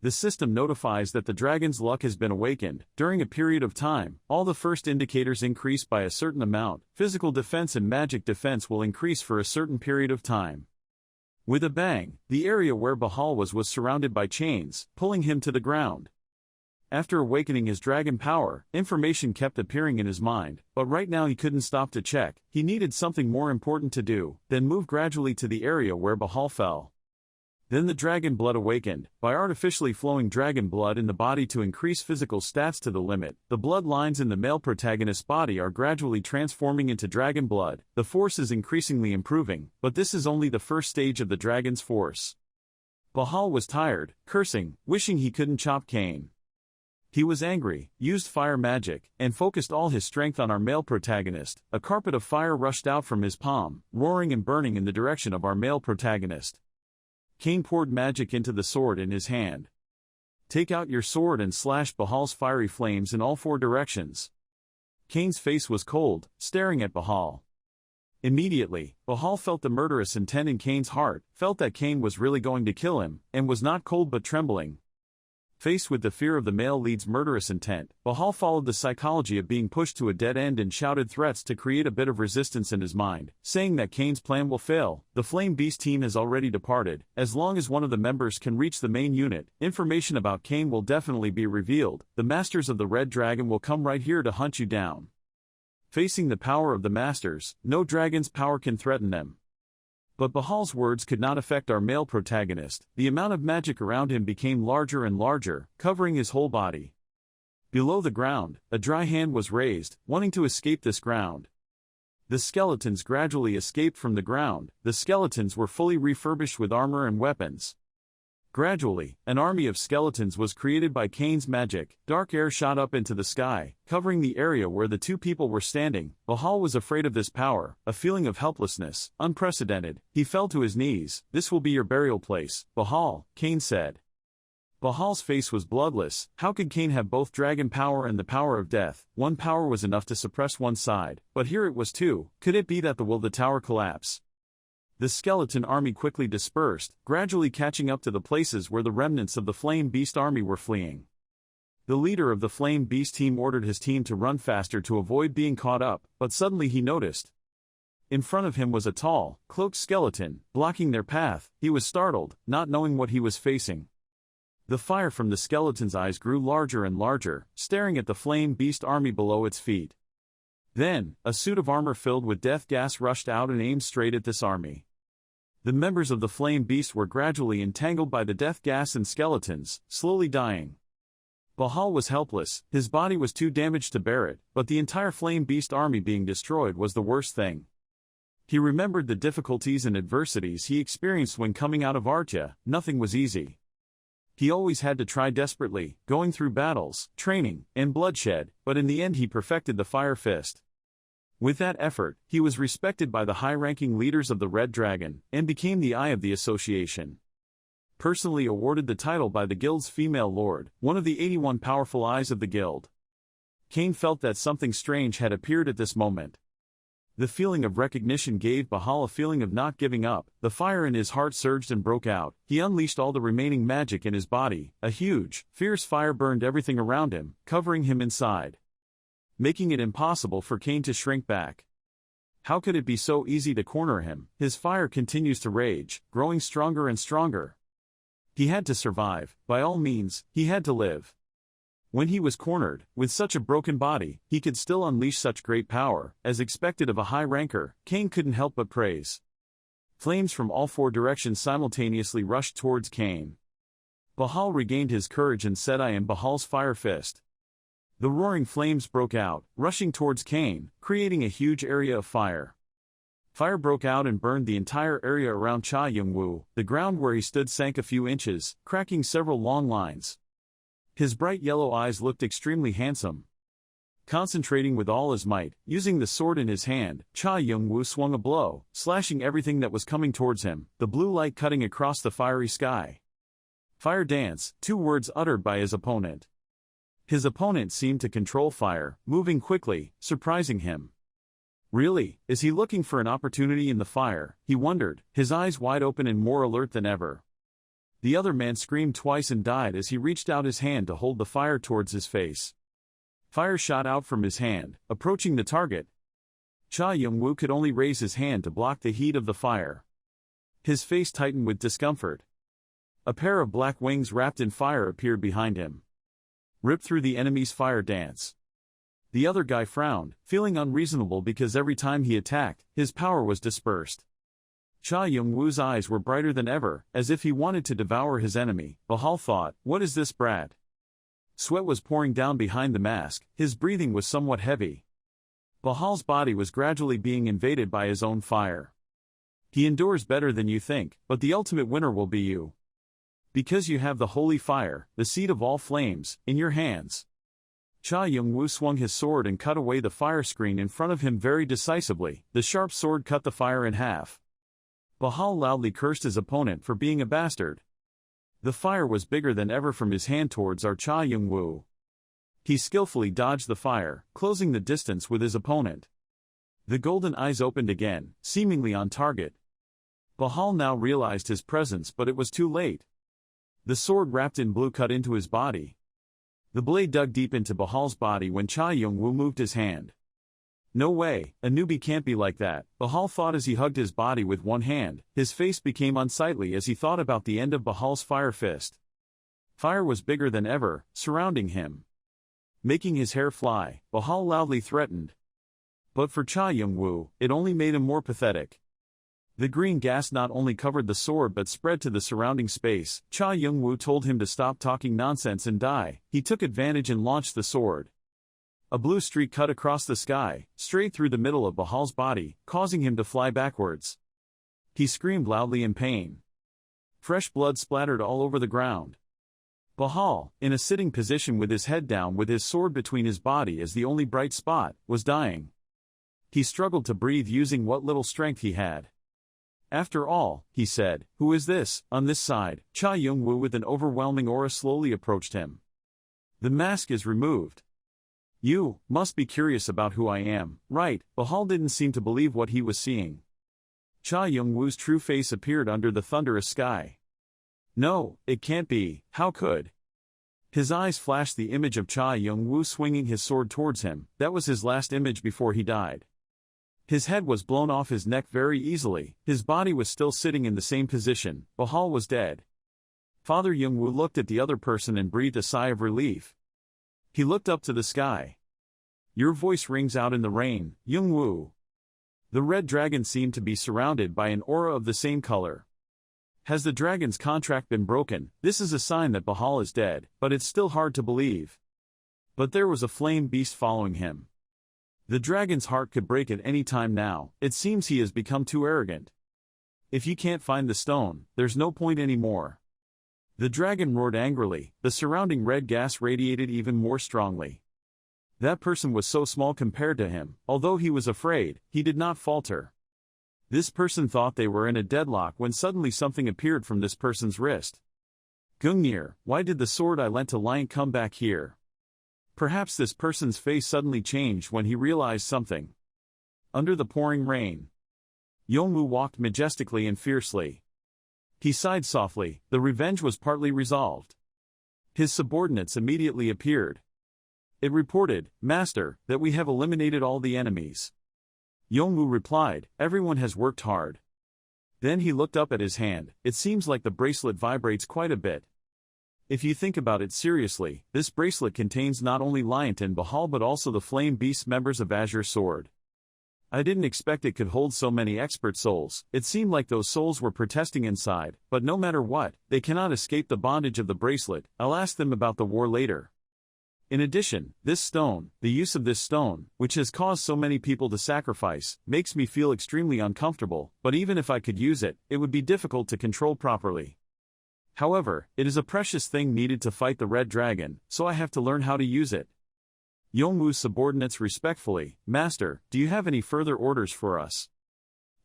The system notifies that the dragon's luck has been awakened. During a period of time, all the first indicators increase by a certain amount. Physical defense and magic defense will increase for a certain period of time. With a bang, the area where Bahal was surrounded by chains, pulling him to the ground. After awakening his dragon power, information kept appearing in his mind, but right now he couldn't stop to check. He needed something more important to do, then move gradually to the area where Bahal fell. Then the dragon blood awakened. By artificially flowing dragon blood in the body to increase physical stats to the limit, the blood lines in the male protagonist's body are gradually transforming into dragon blood. The force is increasingly improving, but this is only the first stage of the dragon's force. Bahal was tired, cursing, wishing he couldn't chop Kane. He was angry, used fire magic, and focused all his strength on our male protagonist. A carpet of fire rushed out from his palm, roaring and burning in the direction of our male protagonist. Kane poured magic into the sword in his hand. Take out your sword and slash Bahal's fiery flames in all four directions. Kane's face was cold, staring at Bahal. Immediately, Bahal felt the murderous intent in Kane's heart, felt that Kane was really going to kill him, and was not cold but trembling. Faced with the fear of the male lead's murderous intent, Bahal followed the psychology of being pushed to a dead end and shouted threats to create a bit of resistance in his mind, saying that Kane's plan will fail. The Flame Beast team has already departed. As long as one of the members can reach the main unit, information about Kane will definitely be revealed. The Masters of the Red Dragon will come right here to hunt you down. Facing the power of the Masters, no dragon's power can threaten them. But Bahal's words could not affect our male protagonist. The amount of magic around him became larger and larger, covering his whole body. Below the ground, a dry hand was raised, wanting to escape this ground. The skeletons gradually escaped from the ground. The skeletons were fully refurbished with armor and weapons. Gradually, an army of skeletons was created by Kane's magic. Dark air shot up into the sky, covering the area where the two people were standing. Bahal was afraid of this power, a feeling of helplessness, unprecedented. He fell to his knees. "This will be your burial place, Bahal," Kane said. Bahal's face was bloodless. How could Kane have both dragon power and the power of death? One power was enough to suppress one side, but here it was two. Could it be that the tower collapse? The skeleton army quickly dispersed, gradually catching up to the places where the remnants of the Flame Beast army were fleeing. The leader of the Flame Beast team ordered his team to run faster to avoid being caught up, but suddenly he noticed. In front of him was a tall, cloaked skeleton, blocking their path. He was startled, not knowing what he was facing. The fire from the skeleton's eyes grew larger and larger, staring at the Flame Beast army below its feet. Then, a suit of armor filled with death gas rushed out and aimed straight at this army. The members of the Flame Beast were gradually entangled by the death gas and skeletons, slowly dying. Bahal was helpless, his body was too damaged to bear it, but the entire Flame Beast army being destroyed was the worst thing. He remembered the difficulties and adversities he experienced when coming out of Artia. Nothing was easy. He always had to try desperately, going through battles, training, and bloodshed, but in the end he perfected the Fire Fist. With that effort, he was respected by the high-ranking leaders of the Red Dragon, and became the Eye of the Association. Personally awarded the title by the Guild's female lord, one of the 81 powerful eyes of the Guild. Kane felt that something strange had appeared at this moment. The feeling of recognition gave Bahal a feeling of not giving up. The fire in his heart surged and broke out. He unleashed all the remaining magic in his body. A huge, fierce fire burned everything around him, covering him inside, making it impossible for Kane to shrink back. How could it be so easy to corner him? His fire continues to rage, growing stronger and stronger. He had to survive. By all means, he had to live. When he was cornered, with such a broken body, he could still unleash such great power, as expected of a high ranker. Kane couldn't help but praise. Flames from all four directions simultaneously rushed towards Kane. Bahal regained his courage and said, "I am Bahal's Fire Fist." The roaring flames broke out, rushing towards Kane, creating a huge area of fire. Fire broke out and burned the entire area around Cha Young-woo. The ground where he stood sank a few inches, cracking several long lines. His bright yellow eyes looked extremely handsome. Concentrating with all his might, using the sword in his hand, Cha Young-woo swung a blow, slashing everything that was coming towards him, the blue light cutting across the fiery sky. Fire dance, 2 words uttered by his opponent. His opponent seemed to control fire, moving quickly, surprising him. Really, is he looking for an opportunity in the fire? He wondered, his eyes wide open and more alert than ever. The other man screamed twice and died as he reached out his hand to hold the fire towards his face. Fire shot out from his hand, approaching the target. Cha Young-woo could only raise his hand to block the heat of the fire. His face tightened with discomfort. A pair of black wings wrapped in fire appeared behind him, ripped through the enemy's fire dance. The other guy frowned, feeling unreasonable because every time he attacked, his power was dispersed. Cha Young-woo's eyes were brighter than ever, as if he wanted to devour his enemy. Bahal thought, what is this brat? Sweat was pouring down behind the mask, his breathing was somewhat heavy. Bahal's body was gradually being invaded by his own fire. He endures better than you think, but the ultimate winner will be you. Because you have the holy fire, the seed of all flames, in your hands. Cha Young-woo swung his sword and cut away the fire screen in front of him very decisively. The sharp sword cut the fire in half. Bahal loudly cursed his opponent for being a bastard. The fire was bigger than ever from his hand towards our Cha Young-woo. He skillfully dodged the fire, closing the distance with his opponent. The golden eyes opened again, seemingly on target. Bahal now realized his presence, but it was too late. The sword wrapped in blue cut into his body. The blade dug deep into Bahal's body when Cha Young-woo moved his hand. No way, a newbie can't be like that, Bahal thought as he hugged his body with one hand. His face became unsightly as he thought about the end of Bahal's fire fist. Fire was bigger than ever, surrounding him, making his hair fly. Bahal loudly threatened. But for Cha Young-woo, it only made him more pathetic. The green gas not only covered the sword but spread to the surrounding space. Cha Young-woo told him to stop talking nonsense and die. He took advantage and launched the sword. A blue streak cut across the sky, straight through the middle of Bahal's body, causing him to fly backwards. He screamed loudly in pain. Fresh blood splattered all over the ground. Bahal, in a sitting position with his head down with his sword between his body as the only bright spot, was dying. He struggled to breathe using what little strength he had. After all, he said, "Who is this?" On this side, Cha Young-woo with an overwhelming aura slowly approached him. "The mask is removed. You must be curious about who I am, right?" Bahal didn't seem to believe what he was seeing. Cha Young-woo's true face appeared under the thunderous sky. "No, it can't be, how could?" His eyes flashed the image of Cha Young-woo swinging his sword towards him. That was his last image before he died. His head was blown off his neck very easily, his body was still sitting in the same position. Bahal was dead. Father Young-woo looked at the other person and breathed a sigh of relief. He looked up to the sky. "Your voice rings out in the rain, Young-woo." The red dragon seemed to be surrounded by an aura of the same color. Has the dragon's contract been broken? This is a sign that Bahal is dead, but it's still hard to believe. But there was a flame beast following him. The dragon's heart could break at any time now. It seems he has become too arrogant. If you can't find the stone, there's no point anymore. The dragon roared angrily. The surrounding red gas radiated even more strongly. That person was so small compared to him. Although he was afraid, he did not falter. This person thought they were in a deadlock when suddenly something appeared from this person's wrist. "Gungnir, why did the sword I lent to Lion come back here?" Perhaps this person's face suddenly changed when he realized something. Under the pouring rain, Young-woo walked majestically and fiercely. He sighed softly. The revenge was partly resolved. His subordinates immediately appeared. It reported, "Master, that we have eliminated all the enemies." Young-woo replied, "Everyone has worked hard." Then he looked up at his hand. It seems like the bracelet vibrates quite a bit. If you think about it seriously, this bracelet contains not only Liant and Bahal but also the Flame Beast members of Azure Sword. I didn't expect it could hold so many expert souls. It seemed like those souls were protesting inside, but no matter what, they cannot escape the bondage of the bracelet. I'll ask them about the war later. In addition, this stone, the use of this stone, which has caused so many people to sacrifice, makes me feel extremely uncomfortable, but even if I could use it, it would be difficult to control properly. However, it is a precious thing needed to fight the Red Dragon, so I have to learn how to use it. Young-woo's subordinates respectfully, "Master, do you have any further orders for us?"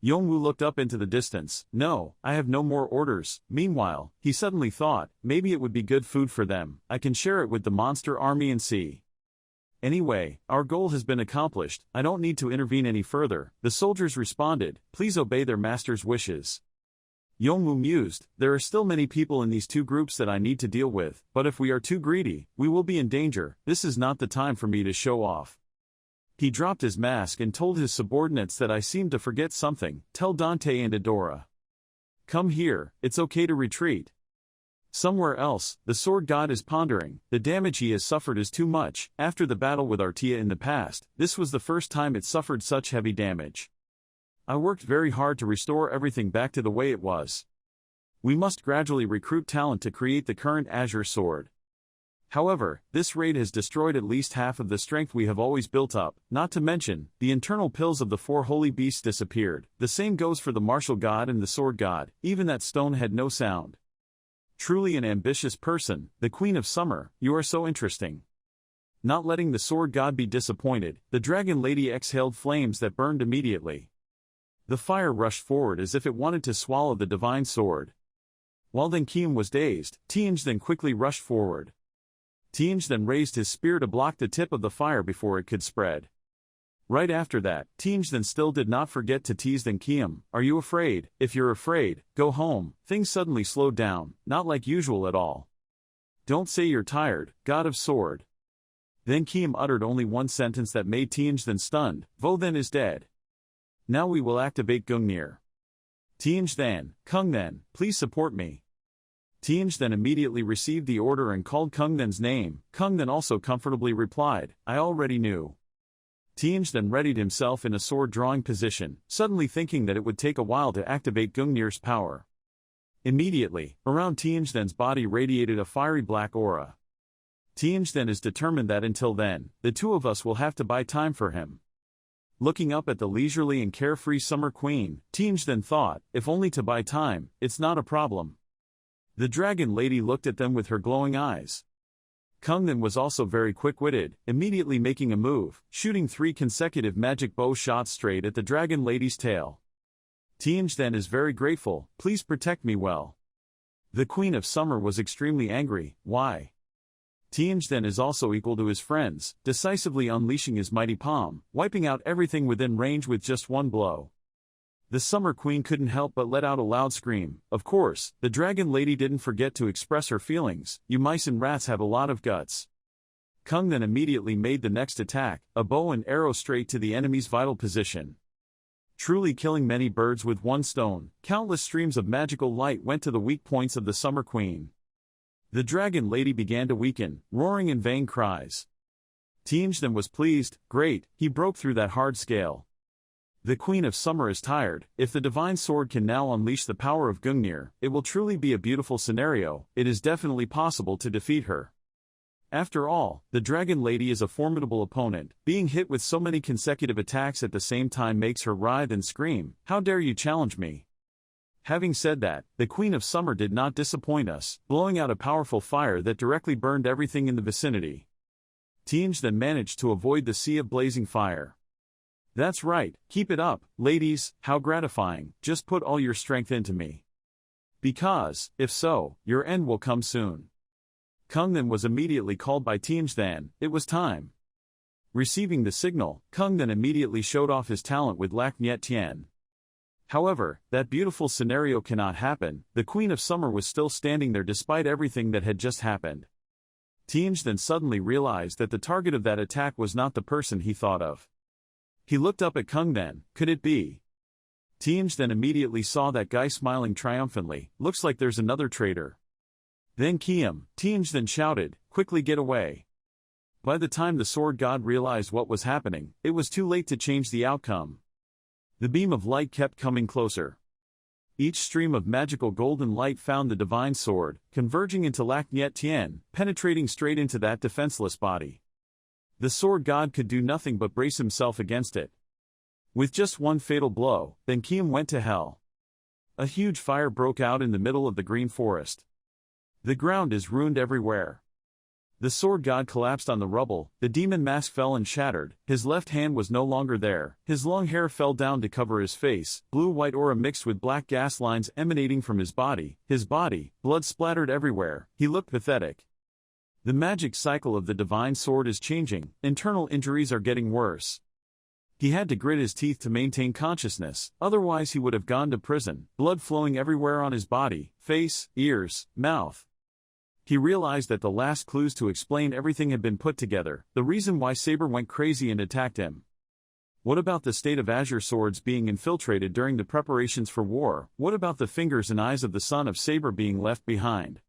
Young-woo looked up into the distance. "No, I have no more orders." Meanwhile, he suddenly thought, maybe it would be good food for them. I can share it with the monster army and see. Anyway, our goal has been accomplished. I don't need to intervene any further. The soldiers responded, "Please obey their master's wishes." Young-woo mused, "There are still many people in these two groups that I need to deal with, but if we are too greedy, we will be in danger. This is not the time for me to show off." He dropped his mask and told his subordinates that I seemed to forget something. "Tell Dante and Adora. Come here, it's okay to retreat." Somewhere else, the sword god is pondering. The damage he has suffered is too much. After the battle with Artia in the past, this was the first time it suffered such heavy damage. I worked very hard to restore everything back to the way it was. We must gradually recruit talent to create the current Azure Sword. However, this raid has destroyed at least half of the strength we have always built up, not to mention, the internal pills of the 4 holy beasts disappeared. The same goes for the martial god and the sword god. Even that stone had no sound. Truly an ambitious person, the Queen of Summer, you are so interesting. Not letting the sword god be disappointed, the dragon lady exhaled flames that burned immediately. The fire rushed forward as if it wanted to swallow the divine sword. While then Kim was dazed, Tianj then quickly rushed forward. Tianj then raised his spear to block the tip of the fire before it could spread. Right after that, Tianj then still did not forget to tease then Kim, "Are you afraid? If you're afraid, go home." Things suddenly slowed down, not like usual at all. "Don't say you're tired, God of Sword." Then Kim uttered only one sentence that made Tianj then stunned, "Vo then is dead. Now we will activate Gungnir." Tianj then, "Kung then, please support me." Tianj then immediately received the order and called Kung then's name. Kung then also comfortably replied, "I already knew." Tianj then readied himself in a sword-drawing position, suddenly thinking that it would take a while to activate Gungnir's power. Immediately, around Tianjthen's body radiated a fiery black aura. Tianjthen is determined that until then, the two of us will have to buy time for him. Looking up at the leisurely and carefree Summer Queen, Tianjthen thought, if only to buy time, it's not a problem. The dragon lady looked at them with her glowing eyes. Kungnan was also very quick-witted, immediately making a move, shooting 3 consecutive magic bow shots straight at the dragon lady's tail. Tianjthen is very grateful, please protect me well. The Queen of Summer was extremely angry, why? Tianjthen is also equal to his friends, decisively unleashing his mighty palm, wiping out everything within range with just one blow. The Summer Queen couldn't help but let out a loud scream. Of course, the dragon lady didn't forget to express her feelings, you mice and rats have a lot of guts. Kungnan immediately made the next attack, a bow and arrow straight to the enemy's vital position. Truly killing many birds with one stone, countless streams of magical light went to the weak points of the Summer Queen. The dragon lady began to weaken, roaring in vain cries. Tianjthen was pleased, great, he broke through that hard scale. The Queen of Summer is tired, if the divine sword can now unleash the power of Gungnir, it will truly be a beautiful scenario, it is definitely possible to defeat her. After all, the dragon lady is a formidable opponent, being hit with so many consecutive attacks at the same time makes her writhe and scream, how dare you challenge me? Having said that, the Queen of Summer did not disappoint us, blowing out a powerful fire that directly burned everything in the vicinity. Tianjthen managed to avoid the sea of blazing fire. That's right, keep it up, ladies, how gratifying, just put all your strength into me. Because, if so, your end will come soon. Kungnan was immediately called by Tianjthen, it was time. Receiving the signal, Kungnan immediately showed off his talent with Lac Niet Tien. However, that beautiful scenario cannot happen, the Queen of Summer was still standing there despite everything that had just happened. Tianjthen suddenly realized that the target of that attack was not the person he thought of. He looked up at Kungnan, could it be? Tianjthen immediately saw that guy smiling triumphantly, looks like there's another traitor. Then Kiem, Tianjthen shouted, quickly get away. By the time the sword god realized what was happening, it was too late to change the outcome. The beam of light kept coming closer. Each stream of magical golden light found the divine sword, converging into Lac Niet Tien, penetrating straight into that defenseless body. The sword god could do nothing but brace himself against it. With just one fatal blow, then Kiem went to hell. A huge fire broke out in the middle of the green forest. The ground is ruined everywhere. The sword god collapsed on the rubble, the demon mask fell and shattered, his left hand was no longer there, his long hair fell down to cover his face, blue-white aura mixed with black gas lines emanating from his body, blood splattered everywhere, he looked pathetic. The magic cycle of the divine sword is changing, internal injuries are getting worse. He had to grit his teeth to maintain consciousness, otherwise he would have gone to prison, blood flowing everywhere on his body, face, ears, mouth. He realized that the last clues to explain everything had been put together, the reason why Saber went crazy and attacked him. What about the state of Azure swords being infiltrated during the preparations for war? What about the fingers and eyes of the son of Saber being left behind?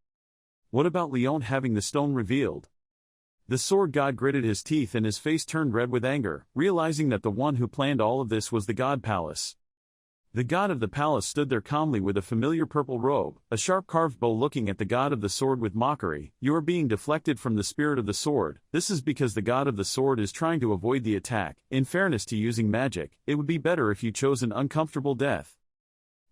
What about Leon having the stone revealed? The sword god gritted his teeth and his face turned red with anger, realizing that the one who planned all of this was the god palace. The god of the palace stood there calmly with a familiar purple robe, a sharp carved bow looking at the god of the sword with mockery. You are being deflected from the spirit of the sword, this is because the god of the sword is trying to avoid the attack. In fairness to using magic, it would be better if you chose an uncomfortable death.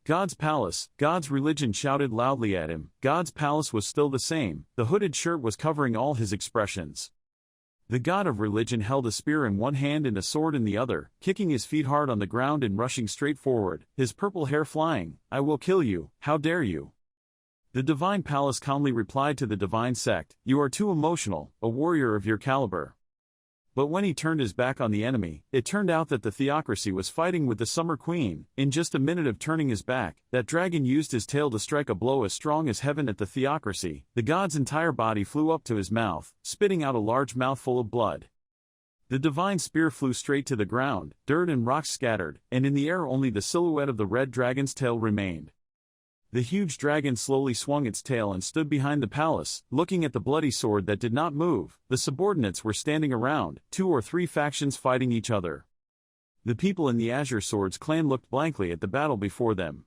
God's palace, God's religion shouted loudly at him. God's palace was still the same, the hooded shirt was covering all his expressions. The god of religion held a spear in one hand and a sword in the other, kicking his feet hard on the ground and rushing straight forward, his purple hair flying. I will kill you, how dare you? The divine palace calmly replied to the divine sect, you are too emotional, a warrior of your caliber. But when he turned his back on the enemy, it turned out that the theocracy was fighting with the Summer Queen. In just a minute of turning his back, that dragon used his tail to strike a blow as strong as heaven at the theocracy. The god's entire body flew up to his mouth, spitting out a large mouthful of blood. The divine spear flew straight to the ground, dirt and rocks scattered, and in the air only the silhouette of the red dragon's tail remained. The huge dragon slowly swung its tail and stood behind the palace, looking at the bloody sword that did not move. The subordinates were standing around, 2 or 3 factions fighting each other. The people in the Azure Swords clan looked blankly at the battle before them.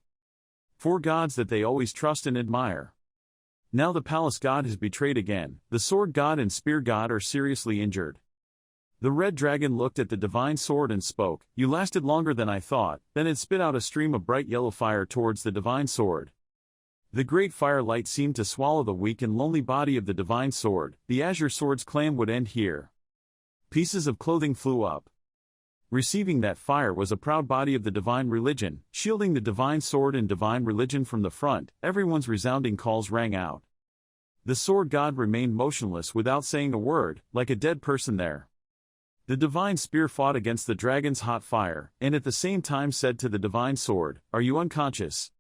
4 gods that they always trust and admire. Now the palace god has betrayed again. The sword god and spear god are seriously injured. The red dragon looked at the divine sword and spoke. "You lasted longer than I thought." Then it spit out a stream of bright yellow fire towards the divine sword. The great firelight seemed to swallow the weak and lonely body of the divine sword. The Azure Swords clan would end here. Pieces of clothing flew up. Receiving that fire was a proud body of the divine religion, shielding the divine sword and divine religion from the front. Everyone's resounding calls rang out. The sword god remained motionless without saying a word, like a dead person there. The divine spear fought against the dragon's hot fire, and at the same time said to the divine sword, "Are you unconscious?"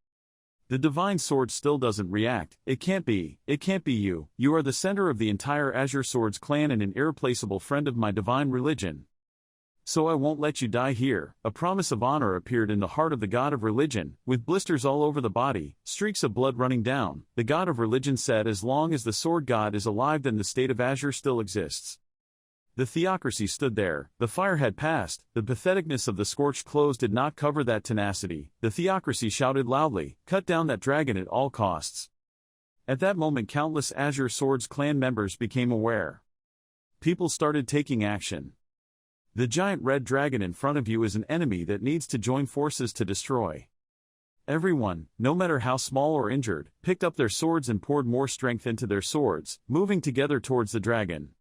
The divine sword still doesn't react. It can't be you. You are the center of the entire Azure Swords clan and an irreplaceable friend of my divine religion. So I won't let you die here." A promise of honor appeared in the heart of the god of religion, with blisters all over the body, streaks of blood running down. The god of religion said, "As long as the sword god is alive, then the state of Azure still exists." The theocracy stood there. The fire had passed. The patheticness of the scorched clothes did not cover that tenacity. The theocracy shouted loudly, "Cut down that dragon at all costs." At that moment countless Azure Swords clan members became aware. People started taking action. The giant red dragon in front of you is an enemy that needs to join forces to destroy. Everyone, no matter how small or injured, picked up their swords and poured more strength into their swords, moving together towards the dragon.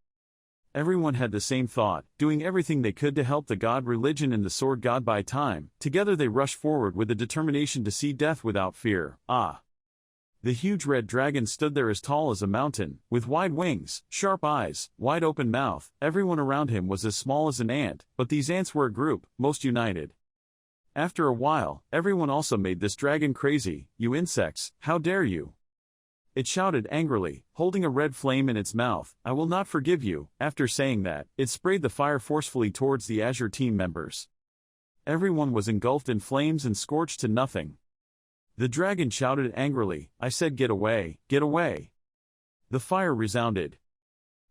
Everyone had the same thought, doing everything they could to help the god religion and the sword god by time. Together they rushed forward with the determination to see death without fear. The huge red dragon stood there as tall as a mountain, with wide wings, sharp eyes, wide open mouth. Everyone around him was as small as an ant, but these ants were a group, most united. After a while, everyone also made this dragon crazy. "You insects, how dare you!" It shouted angrily, holding a red flame in its mouth. "I will not forgive you." After saying that, it sprayed the fire forcefully towards the Azure team members. Everyone was engulfed in flames and scorched to nothing. The dragon shouted angrily, "I said get away, get away." The fire resounded.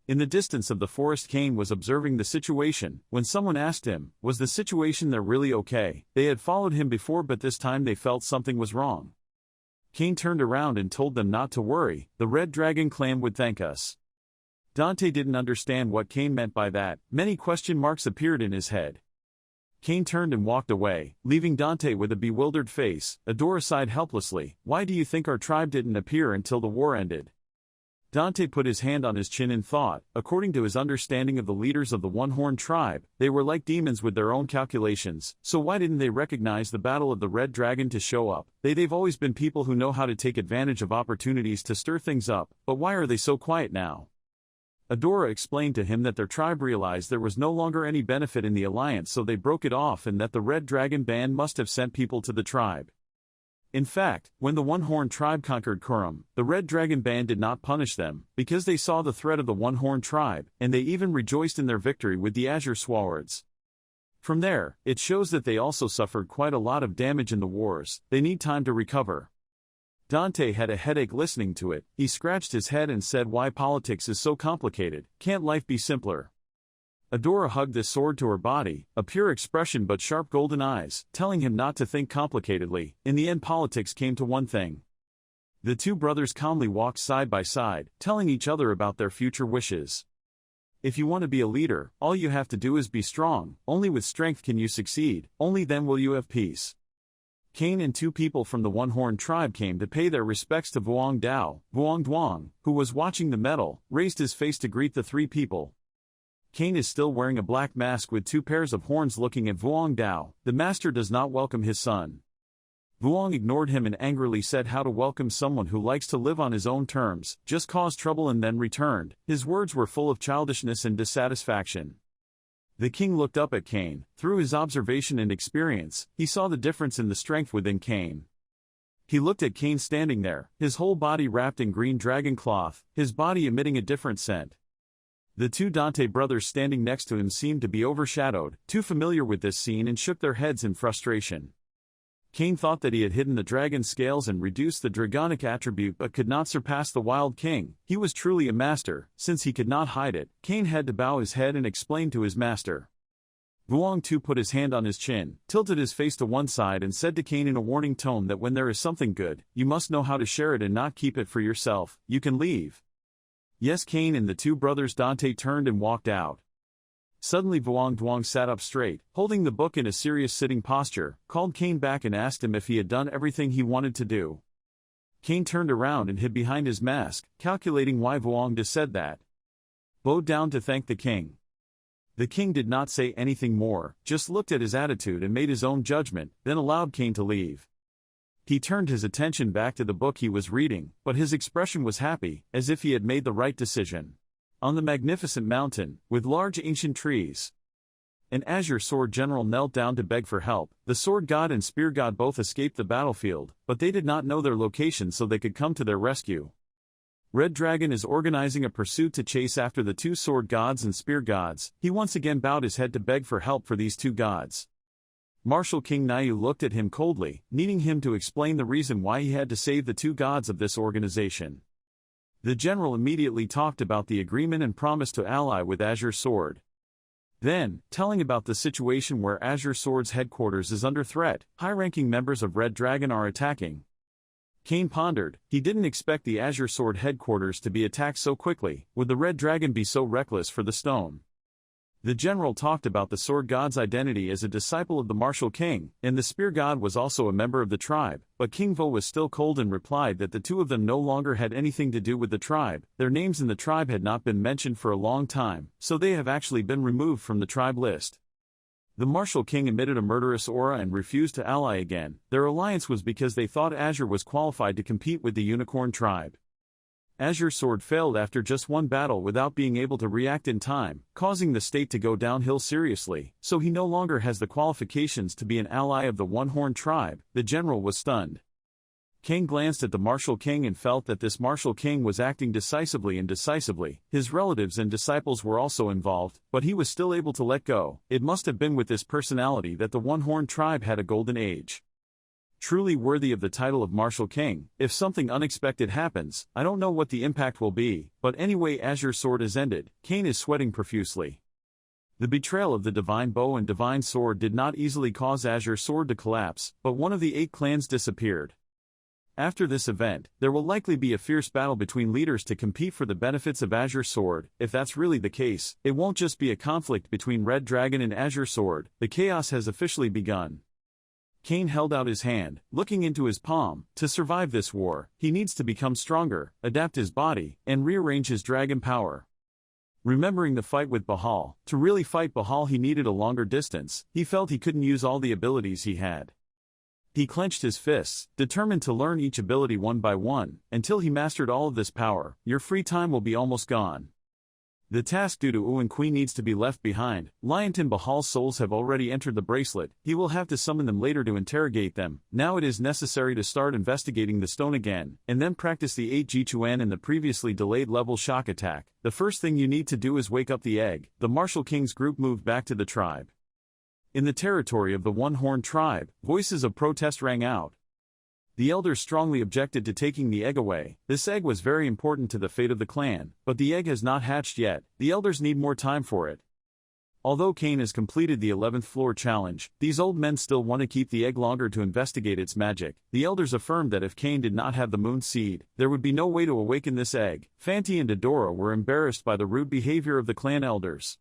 In the distance of the forest, Cain was observing the situation. When someone asked him, "Was the situation there really okay?" They had followed him before, but this time they felt something was wrong. Cain turned around and told them not to worry. "The Red Dragon clan would thank us." Dante didn't understand what Cain meant by that. Many question marks appeared in his head. Cain turned and walked away, leaving Dante with a bewildered face. Adora sighed helplessly. "Why do you think our tribe didn't appear until the war ended?" Dante put his hand on his chin and thought. According to his understanding of the leaders of the One-Horned tribe, they were like demons with their own calculations. So why didn't they recognize the battle of the Red Dragon to show up? They've always been people who know how to take advantage of opportunities to stir things up, but why are they so quiet now? Adora explained to him that their tribe realized there was no longer any benefit in the alliance, so they broke it off, and that the Red Dragon band must have sent people to the tribe. In fact, when the One-Horned tribe conquered Kurum, the Red Dragon band did not punish them, because they saw the threat of the One-Horned tribe, and they even rejoiced in their victory with the Azure Swords. From there, it shows that they also suffered quite a lot of damage in the wars. They need time to recover. Dante had a headache listening to it. He scratched his head and said, "Why politics is so complicated? Can't life be simpler?" Adora hugged this sword to her body, a pure expression but sharp golden eyes, telling him not to think complicatedly. In the end, politics came to one thing. The two brothers calmly walked side by side, telling each other about their future wishes. If you want to be a leader, all you have to do is be strong. Only with strength can you succeed. Only then will you have peace. Cain and two people from the One-Horned tribe came to pay their respects to Vuong Dao. Vuong Duong, who was watching the medal, raised his face to greet the three people. Cain is still wearing a black mask with two pairs of horns looking at Vuong Dao. The master does not welcome his son. Vuong ignored him and angrily said how to welcome someone who likes to live on his own terms, just caused trouble and then returned. His words were full of childishness and dissatisfaction. The king looked up at Cain. Through his observation and experience, he saw the difference in the strength within Cain. He looked at Cain standing there, his whole body wrapped in green dragon cloth, his body emitting a different scent. The two Dante brothers standing next to him seemed to be overshadowed, too familiar with this scene, and shook their heads in frustration. Cain thought that he had hidden the dragon scales and reduced the dragonic attribute but could not surpass the Wild King. He was truly a master. Since he could not hide it, Cain had to bow his head and explain to his master. Vuong too put his hand on his chin, tilted his face to one side and said to Cain in a warning tone that when there is something good, you must know how to share it and not keep it for yourself. You can leave. Yes, Cain and the two brothers Dante turned and walked out. Suddenly Vuong Duong sat up straight, holding the book in a serious sitting posture, called Cain back and asked him if he had done everything he wanted to do. Cain turned around and hid behind his mask, calculating why Vuong De said that. Bowed down to thank the king. The king did not say anything more, just looked at his attitude and made his own judgment, then allowed Cain to leave. He turned his attention back to the book he was reading, but his expression was happy, as if he had made the right decision. On the magnificent mountain, with large ancient trees, an azure sword general knelt down to beg for help. The sword god and spear god both escaped the battlefield, but they did not know their location so they could come to their rescue. Red Dragon is organizing a pursuit to chase after the two sword gods and spear gods. He once again bowed his head to beg for help for these two gods. Martial King Nayu looked at him coldly, needing him to explain the reason why he had to save the two gods of this organization. The general immediately talked about the agreement and promised to ally with Azure Sword. Then, telling about the situation where Azure Sword's headquarters is under threat, high-ranking members of Red Dragon are attacking. Cain pondered. He didn't expect the Azure Sword headquarters to be attacked so quickly. Would the Red Dragon be so reckless for the stone? The general talked about the sword god's identity as a disciple of the martial king, and the spear god was also a member of the tribe, but King Vo was still cold and replied that the two of them no longer had anything to do with the tribe. Their names in the tribe had not been mentioned for a long time, so they have actually been removed from the tribe list. The martial king emitted a murderous aura and refused to ally again. Their alliance was because they thought Azure was qualified to compete with the unicorn tribe. Azure Sword failed after just one battle without being able to react in time, causing the state to go downhill seriously, so he no longer has the qualifications to be an ally of the One-Horn tribe. The general was stunned. Cain glanced at the martial king and felt that this martial king was acting decisively and decisively. His relatives and disciples were also involved, but he was still able to let go. It must have been with this personality that the One-Horn tribe had a golden age. Truly worthy of the title of Martial King. If something unexpected happens, I don't know what the impact will be, but anyway, Azure Sword is ended. Cain is sweating profusely. The betrayal of the Divine Bow and Divine Sword did not easily cause Azure Sword to collapse, but one of the 8 clans disappeared. After this event, there will likely be a fierce battle between leaders to compete for the benefits of Azure Sword. If that's really the case, it won't just be a conflict between Red Dragon and Azure Sword. The chaos has officially begun. Cain held out his hand, looking into his palm. To survive this war, he needs to become stronger, adapt his body, and rearrange his dragon power. Remembering the fight with Bahal, to really fight Bahal he needed a longer distance. He felt he couldn't use all the abilities he had. He clenched his fists, determined to learn each ability one by one, until he mastered all of this power. Your free time will be almost gone. The task due to Uwen Kui needs to be left behind. Lionton Bahal's souls have already entered the bracelet. He will have to summon them later to interrogate them. Now it is necessary to start investigating the stone again, and then practice the 8 Jichuan and the previously delayed level shock attack. The first thing you need to do is wake up the egg. The Martial King's group moved back to the tribe. In the territory of the One-Horn tribe, voices of protest rang out. The elders strongly objected to taking the egg away. This egg was very important to the fate of the clan, but the egg has not hatched yet. The elders need more time for it. Although Cain has completed the 11th floor challenge, these old men still want to keep the egg longer to investigate its magic. The elders affirmed that if Cain did not have the moon seed, there would be no way to awaken this egg. Fanti and Dodora were embarrassed by the rude behavior of the clan elders.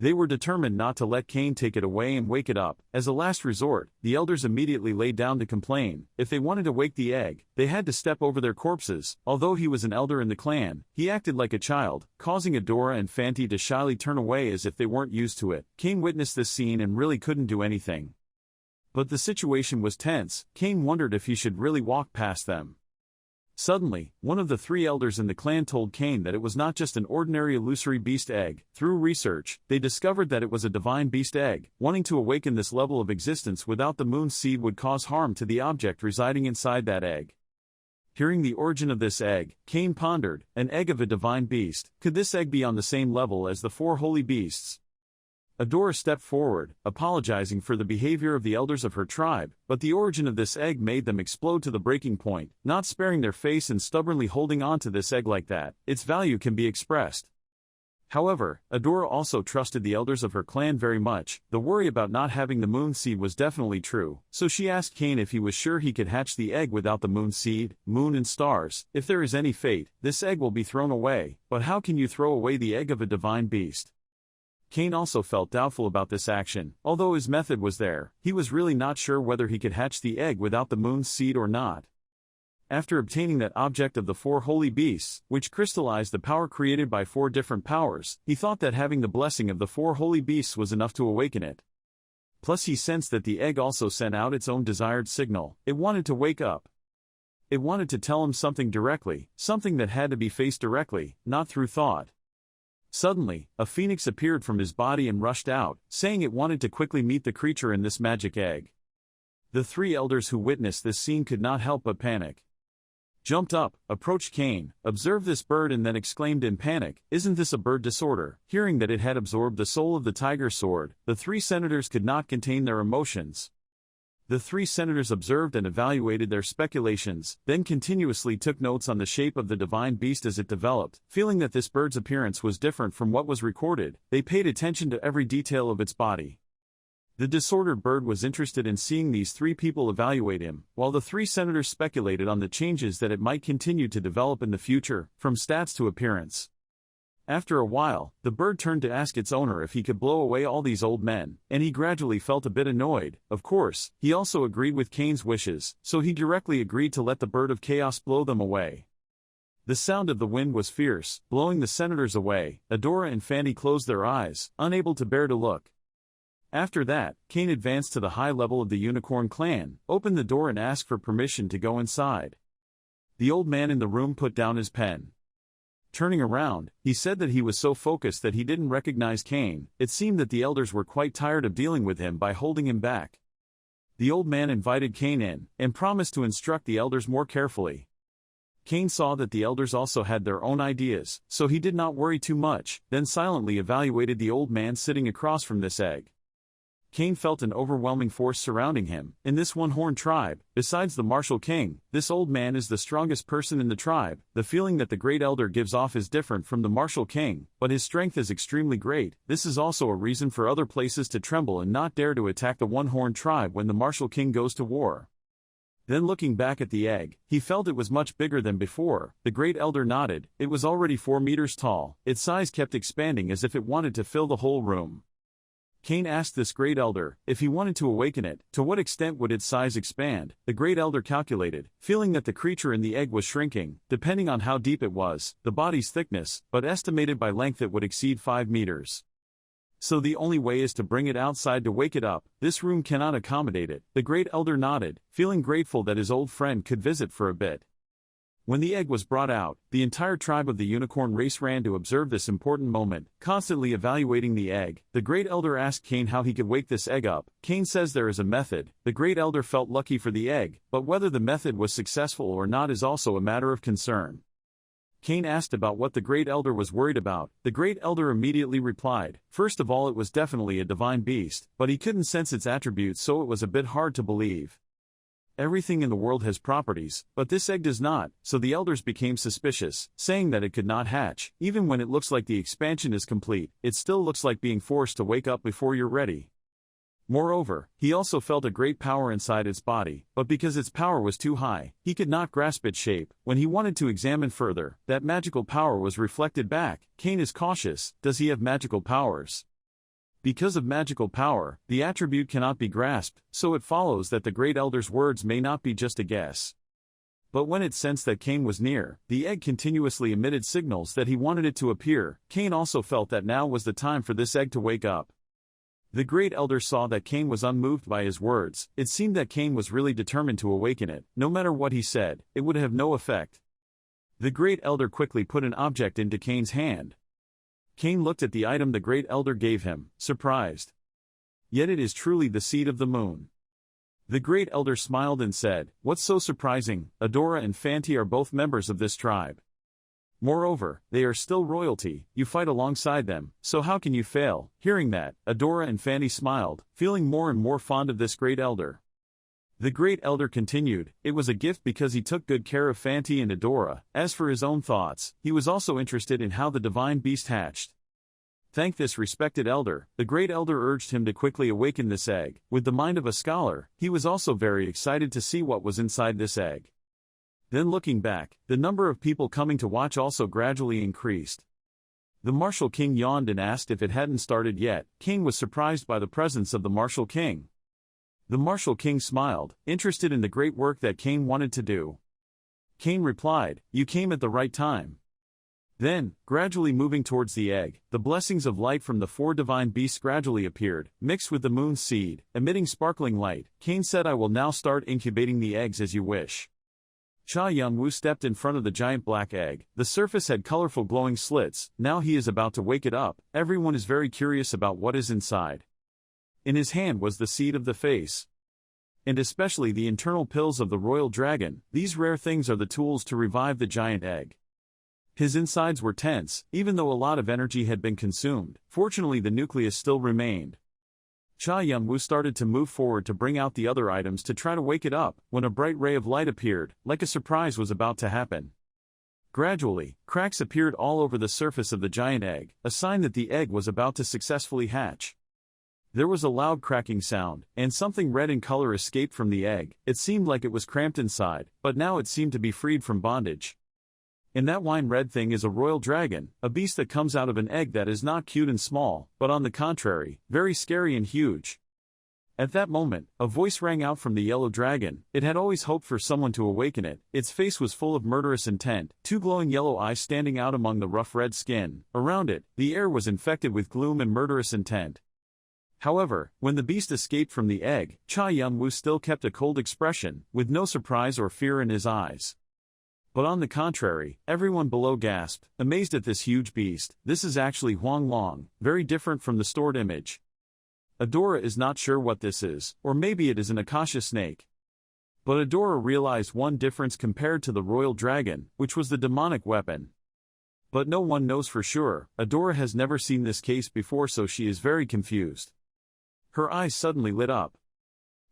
They were determined not to let Cain take it away and wake it up. As a last resort, the elders immediately laid down to complain. If they wanted to wake the egg, they had to step over their corpses. Although he was an elder in the clan, he acted like a child, causing Adora and Fanti to shyly turn away as if they weren't used to it. Cain witnessed this scene and really couldn't do anything. But the situation was tense. Cain wondered if he should really walk past them. Suddenly, one of the 3 elders in the clan told Cain that it was not just an ordinary illusory beast egg. Through research, they discovered that it was a divine beast egg. Wanting to awaken this level of existence without the moon seed would cause harm to the object residing inside that egg. Hearing the origin of this egg, Cain pondered, an egg of a divine beast. Could this egg be on the same level as the 4 holy beasts? Adora stepped forward, apologizing for the behavior of the elders of her tribe, but the origin of this egg made them explode to the breaking point, not sparing their face and stubbornly holding on to this egg like that. Its value can be expressed. However, Adora also trusted the elders of her clan very much. The worry about not having the moon seed was definitely true, so she asked Cain if he was sure he could hatch the egg without the moon seed, moon and stars. If there is any fate, this egg will be thrown away, but how can you throw away the egg of a divine beast? Cain also felt doubtful about this action. Although his method was there, he was really not sure whether he could hatch the egg without the moon's seed or not. After obtaining that object of the 4 holy beasts, which crystallized the power created by 4 different powers, he thought that having the blessing of the 4 holy beasts was enough to awaken it. Plus he sensed that the egg also sent out its own desired signal. It wanted to wake up. It wanted to tell him something directly, something that had to be faced directly, not through thought. Suddenly, a phoenix appeared from his body and rushed out, saying it wanted to quickly meet the creature in this magic egg. The 3 elders who witnessed this scene could not help but panic. Jumped up, approached Cain, observed this bird and then exclaimed in panic, "Isn't this a bird disorder?" Hearing that it had absorbed the soul of the tiger sword, the 3 senators could not contain their emotions. The 3 senators observed and evaluated their speculations, then continuously took notes on the shape of the divine beast as it developed. Feeling that this bird's appearance was different from what was recorded, they paid attention to every detail of its body. The disordered bird was interested in seeing these 3 people evaluate him, while the 3 senators speculated on the changes that it might continue to develop in the future, from stats to appearance. After a while, the bird turned to ask its owner if he could blow away all these old men, and he gradually felt a bit annoyed. Of course, he also agreed with Cain's wishes, so he directly agreed to let the bird of chaos blow them away. The sound of the wind was fierce, blowing the senators away. Adora and Fanny closed their eyes, unable to bear to look. After that, Cain advanced to the high level of the Unicorn clan, opened the door and asked for permission to go inside. The old man in the room put down his pen. Turning around, he said that he was so focused that he didn't recognize Cain. It seemed that the elders were quite tired of dealing with him by holding him back. The old man invited Cain in, and promised to instruct the elders more carefully. Cain saw that the elders also had their own ideas, so he did not worry too much, then silently evaluated the old man sitting across from this egg. Cain felt an overwhelming force surrounding him. In this one-horned tribe, besides the martial king, this old man is the strongest person in the tribe. The feeling that the great elder gives off is different from the martial king, but his strength is extremely great. This is also a reason for other places to tremble and not dare to attack the one-horned tribe when the martial king goes to war. Then looking back at the egg, he felt it was much bigger than before. The great elder nodded. It was already 4 meters tall. Its size kept expanding as if it wanted to fill the whole room. Cain asked this great elder, if he wanted to awaken it, to what extent would its size expand? The great elder calculated, feeling that the creature in the egg was shrinking, depending on how deep it was, the body's thickness, but estimated by length it would exceed 5 meters. So the only way is to bring it outside to wake it up. This room cannot accommodate it. The great elder nodded, feeling grateful that his old friend could visit for a bit. When the egg was brought out, the entire tribe of the unicorn race ran to observe this important moment, constantly evaluating the egg. The great elder asked Cain how he could wake this egg up. Cain says there is a method. The great elder felt lucky for the egg, but whether the method was successful or not is also a matter of concern. Cain asked about what the great elder was worried about. The great elder immediately replied, first of all, it was definitely a divine beast, but he couldn't sense its attributes, so it was a bit hard to believe. Everything in the world has properties, but this egg does not, so the elders became suspicious, saying that it could not hatch. Even when it looks like the expansion is complete, it still looks like being forced to wake up before you're ready. Moreover, he also felt a great power inside its body, but because its power was too high, he could not grasp its shape. When he wanted to examine further, that magical power was reflected back. Cain is cautious. Does he have magical powers? Because of magical power, the attribute cannot be grasped, so it follows that the great elder's words may not be just a guess. But when it sensed that Cain was near, the egg continuously emitted signals that he wanted it to appear. Cain also felt that now was the time for this egg to wake up. The great elder saw that Cain was unmoved by his words. It seemed that Cain was really determined to awaken it. No matter what he said, it would have no effect. The great elder quickly put an object into Cain's hand. Cain looked at the item the great elder gave him, surprised. Yet it is truly the seed of the moon. The great elder smiled and said, "What's so surprising? Adora and Fanti are both members of this tribe. Moreover, they are still royalty, you fight alongside them, so how can you fail? Hearing that, Adora and Fanny smiled, feeling more and more fond of this great elder. The great elder continued, it was a gift because he took good care of Fanty and Adora. As for his own thoughts, he was also interested in how the divine beast hatched. Thank this respected elder, the great elder urged him to quickly awaken this egg. With the mind of a scholar, he was also very excited to see what was inside this egg. Then looking back, the number of people coming to watch also gradually increased. The Martial King yawned and asked if it hadn't started yet. King was surprised by the presence of the Martial King. The Martial King smiled, interested in the great work that Cain wanted to do. Cain replied, you came at the right time. Then, gradually moving towards the egg, the blessings of light from the 4 divine beasts gradually appeared, mixed with the moon's seed, emitting sparkling light. Cain said, I will now start incubating the eggs as you wish. Cha Young-woo stepped in front of the giant black egg. The surface had colorful glowing slits. Now he is about to wake it up. Everyone is very curious about what is inside. In his hand was the seed of the face, and especially the internal pills of the royal dragon. These rare things are the tools to revive the giant egg. His insides were tense, even though a lot of energy had been consumed. Fortunately, the nucleus still remained. Cha Young-woo started to move forward to bring out the other items to try to wake it up, when a bright ray of light appeared, like a surprise was about to happen. Gradually, cracks appeared all over the surface of the giant egg, a sign that the egg was about to successfully hatch. There was a loud cracking sound, and something red in color escaped from the egg. It seemed like it was cramped inside, but now it seemed to be freed from bondage. And that wine-red thing is a royal dragon, a beast that comes out of an egg that is not cute and small, but on the contrary, very scary and huge. At that moment, a voice rang out from the yellow dragon. It had always hoped for someone to awaken it. Its face was full of murderous intent, 2 glowing yellow eyes standing out among the rough red skin. Around it, the air was infected with gloom and murderous intent. However, when the beast escaped from the egg, Cha Young-woo still kept a cold expression, with no surprise or fear in his eyes. But on the contrary, everyone below gasped, amazed at this huge beast. This is actually Huang Long, very different from the stored image. Adora is not sure what this is, or maybe it is an Akasha snake. But Adora realized one difference compared to the royal dragon, which was the demonic weapon. But no one knows for sure. Adora has never seen this case before, so she is very confused. Her eyes suddenly lit up.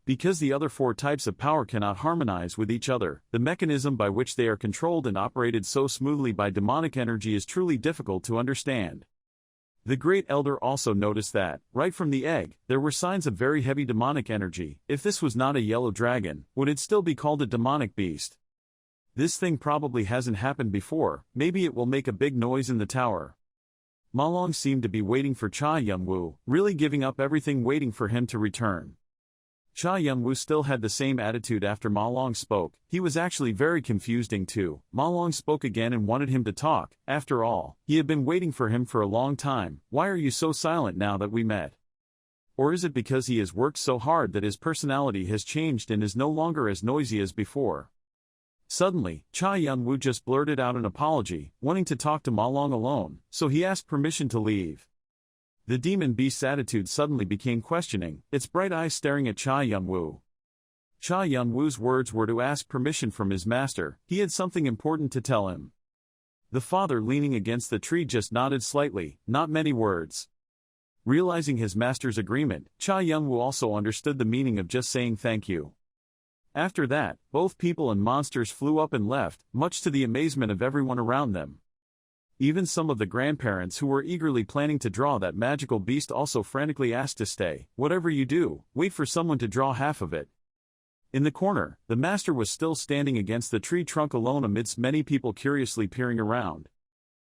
Because the other 4 types of power cannot harmonize with each other, the mechanism by which they are controlled and operated so smoothly by demonic energy is truly difficult to understand. The great elder also noticed that, right from the egg, there were signs of very heavy demonic energy. If this was not a yellow dragon, would it still be called a demonic beast? This thing probably hasn't happened before. Maybe it will make a big noise in the tower. Ma Long seemed to be waiting for Cha Young-woo, really giving up everything, waiting for him to return. Cha Young-woo still had the same attitude after Ma Long spoke. He was actually very confusing too. Ma Long spoke again and wanted him to talk. After all, he had been waiting for him for a long time. Why are you so silent now that we met? Or is it because he has worked so hard that his personality has changed and is no longer as noisy as before? Suddenly, Cha Young-woo just blurted out an apology, wanting to talk to Ma Long alone, so he asked permission to leave. The demon beast's attitude suddenly became questioning, its bright eyes staring at Cha Young-woo. Cha Young-woo's words were to ask permission from his master. He had something important to tell him. The father, leaning against the tree, just nodded slightly, not many words. Realizing his master's agreement, Cha Young-woo also understood the meaning of just saying thank you. After that, both people and monsters flew up and left, much to the amazement of everyone around them. Even some of the grandparents who were eagerly planning to draw that magical beast also frantically asked to stay. Whatever you do, wait for someone to draw half of it. In the corner, the master was still standing against the tree trunk alone amidst many people curiously peering around.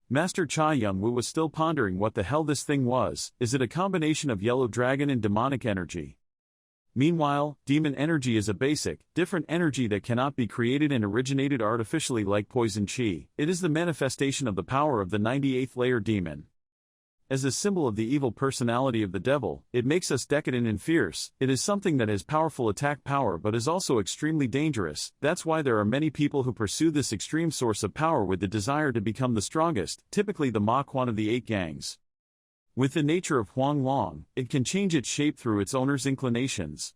Master Cha Young-woo was still pondering what the hell this thing was. Is it a combination of yellow dragon and demonic energy? Meanwhile, demon energy is a basic, different energy that cannot be created and originated artificially like poison chi. It is the manifestation of the power of the 98th layer demon. As a symbol of the evil personality of the devil, it makes us decadent and fierce. It is something that has powerful attack power but is also extremely dangerous. That's why there are many people who pursue this extreme source of power with the desire to become the strongest, typically the Mach 1 of the 8 gangs. With the nature of Huang Long, it can change its shape through its owner's inclinations.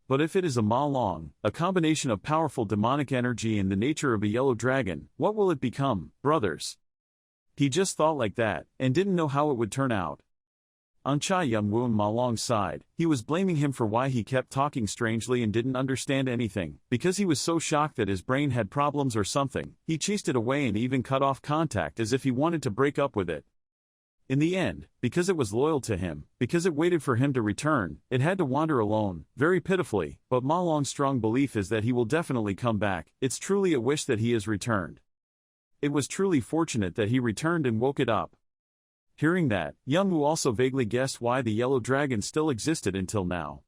But if it is a Ma Long, a combination of powerful demonic energy and the nature of a yellow dragon, what will it become, brothers? He just thought like that, and didn't know how it would turn out. On Cha Yun-woo and Ma Long's side, he was blaming him for why he kept talking strangely and didn't understand anything, because he was so shocked that his brain had problems or something. He chased it away and even cut off contact as if he wanted to break up with it. In the end, because it was loyal to him, because it waited for him to return, it had to wander alone, very pitifully, but Ma Long's strong belief is that he will definitely come back. It's truly a wish that he has returned. It was truly fortunate that he returned and woke it up. Hearing that, Young-woo also vaguely guessed why the yellow dragon still existed until now.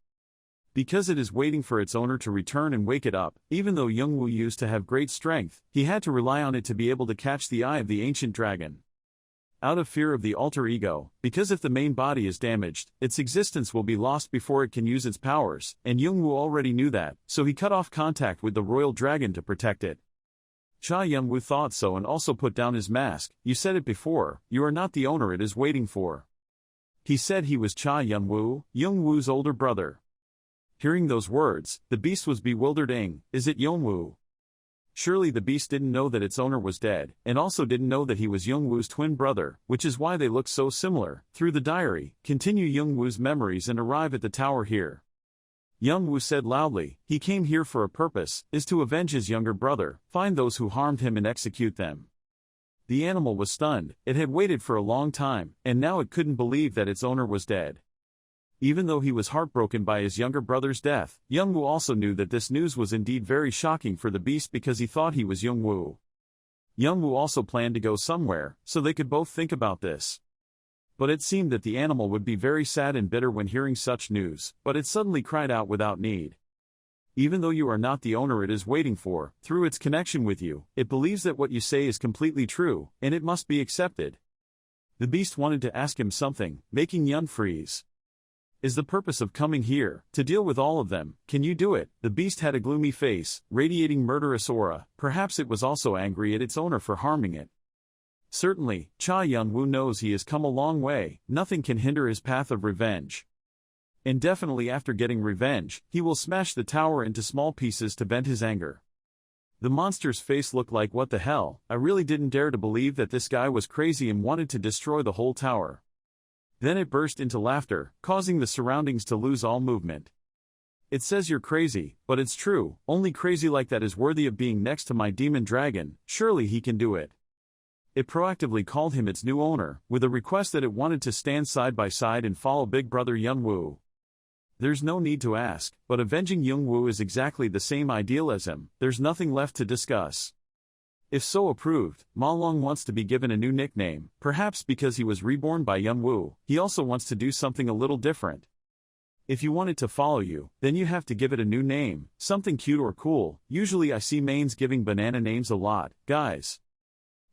Because it is waiting for its owner to return and wake it up. Even though Young-woo used to have great strength, he had to rely on it to be able to catch the eye of the ancient dragon. Out of fear of the alter ego, because if the main body is damaged, its existence will be lost before it can use its powers, and Young-woo already knew that, so he cut off contact with the royal dragon to protect it. Cha Yun-woo thought so and also put down his mask. You said it before, you are not the owner it is waiting for. He said he was Cha Yun-woo, Young-woo's older brother. Hearing those words, the beast was bewildered. Is it Young-woo? Surely the beast didn't know that its owner was dead, and also didn't know that he was Young-woo's twin brother, which is why they look so similar. Through the diary, continue Young-woo's memories and arrive at the tower here. Young-woo said loudly, he came here for a purpose, is to avenge his younger brother, find those who harmed him and execute them. The animal was stunned. It had waited for a long time, and now it couldn't believe that its owner was dead. Even though he was heartbroken by his younger brother's death, Young-woo also knew that this news was indeed very shocking for the beast because he thought he was Young-woo. Young-woo also planned to go somewhere, so they could both think about this. But it seemed that the animal would be very sad and bitter when hearing such news, but it suddenly cried out without need. Even though you are not the owner it is waiting for, through its connection with you, it believes that what you say is completely true, and it must be accepted. The beast wanted to ask him something, making Yun freeze. Is the purpose of coming here, to deal with all of them? Can you do it? The beast had a gloomy face, radiating murderous aura. Perhaps it was also angry at its owner for harming it. Certainly, Cha Yun-woo knows he has come a long way. Nothing can hinder his path of revenge. And definitely after getting revenge, he will smash the tower into small pieces to vent his anger. The monster's face looked like what the hell. I really didn't dare to believe that this guy was crazy and wanted to destroy the whole tower. Then it burst into laughter, causing the surroundings to lose all movement. It says you're crazy, but it's true. Only crazy like that is worthy of being next to my demon dragon. Surely he can do it. It proactively called him its new owner, with a request that it wanted to stand side by side and follow big brother Young-woo. There's no need to ask, but avenging Young-woo is exactly the same ideal as him. There's nothing left to discuss. If so approved, Ma Long wants to be given a new nickname, perhaps because he was reborn by Young-woo. He also wants to do something a little different. If you want it to follow you, then you have to give it a new name, something cute or cool. Usually I see mains giving banana names a lot, guys.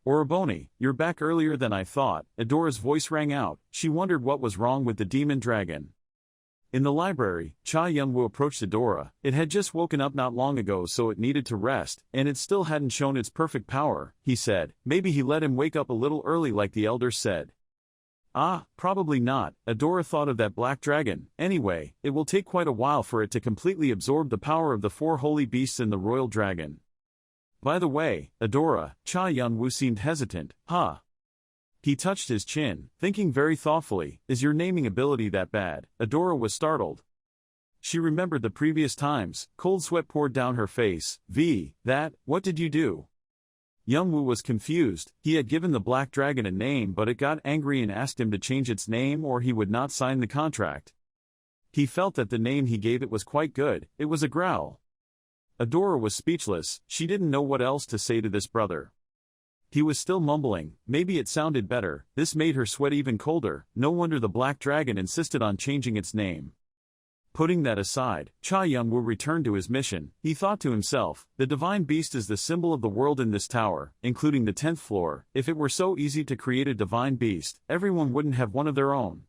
Oroboni, you're back earlier than I thought. Adora's voice rang out. She wondered what was wrong with the demon dragon. In the library, Cha Yun-woo approached Adora. It had just woken up not long ago so it needed to rest, and it still hadn't shown its perfect power, he said. Maybe he let him wake up a little early like the elders said. Ah, probably not. Adora thought of that black dragon. Anyway, it will take quite a while for it to completely absorb the power of the four holy beasts and the royal dragon. By the way, Adora, Cha Yun-woo seemed hesitant. Huh? He touched his chin, thinking very thoughtfully, is your naming ability that bad? Adora was startled. She remembered the previous times. Cold sweat poured down her face. What did you do? Young-woo was confused. He had given the black dragon a name but it got angry and asked him to change its name or he would not sign the contract. He felt that the name he gave it was quite good. It was a growl. Adora was speechless. She didn't know what else to say to this brother. He was still mumbling. Maybe it sounded better. This made her sweat even colder. No wonder the black dragon insisted on changing its name. Putting that aside, Cha Yun-woo returned to his mission. He thought to himself, the divine beast is the symbol of the world in this tower, including the 10th floor. If it were so easy to create a divine beast, everyone wouldn't have one of their own.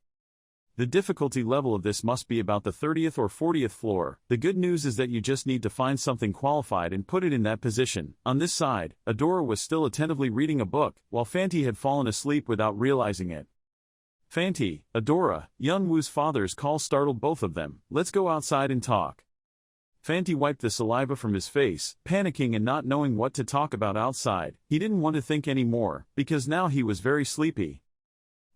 The difficulty level of this must be about the 30th or 40th floor. The good news is that you just need to find something qualified and put it in that position. On this side, Adora was still attentively reading a book, while Fanti had fallen asleep without realizing it. Fanti, Adora, Young-woo's father's call startled both of them. Let's go outside and talk. Fanti wiped the saliva from his face, panicking and not knowing what to talk about outside. He didn't want to think anymore, because now he was very sleepy.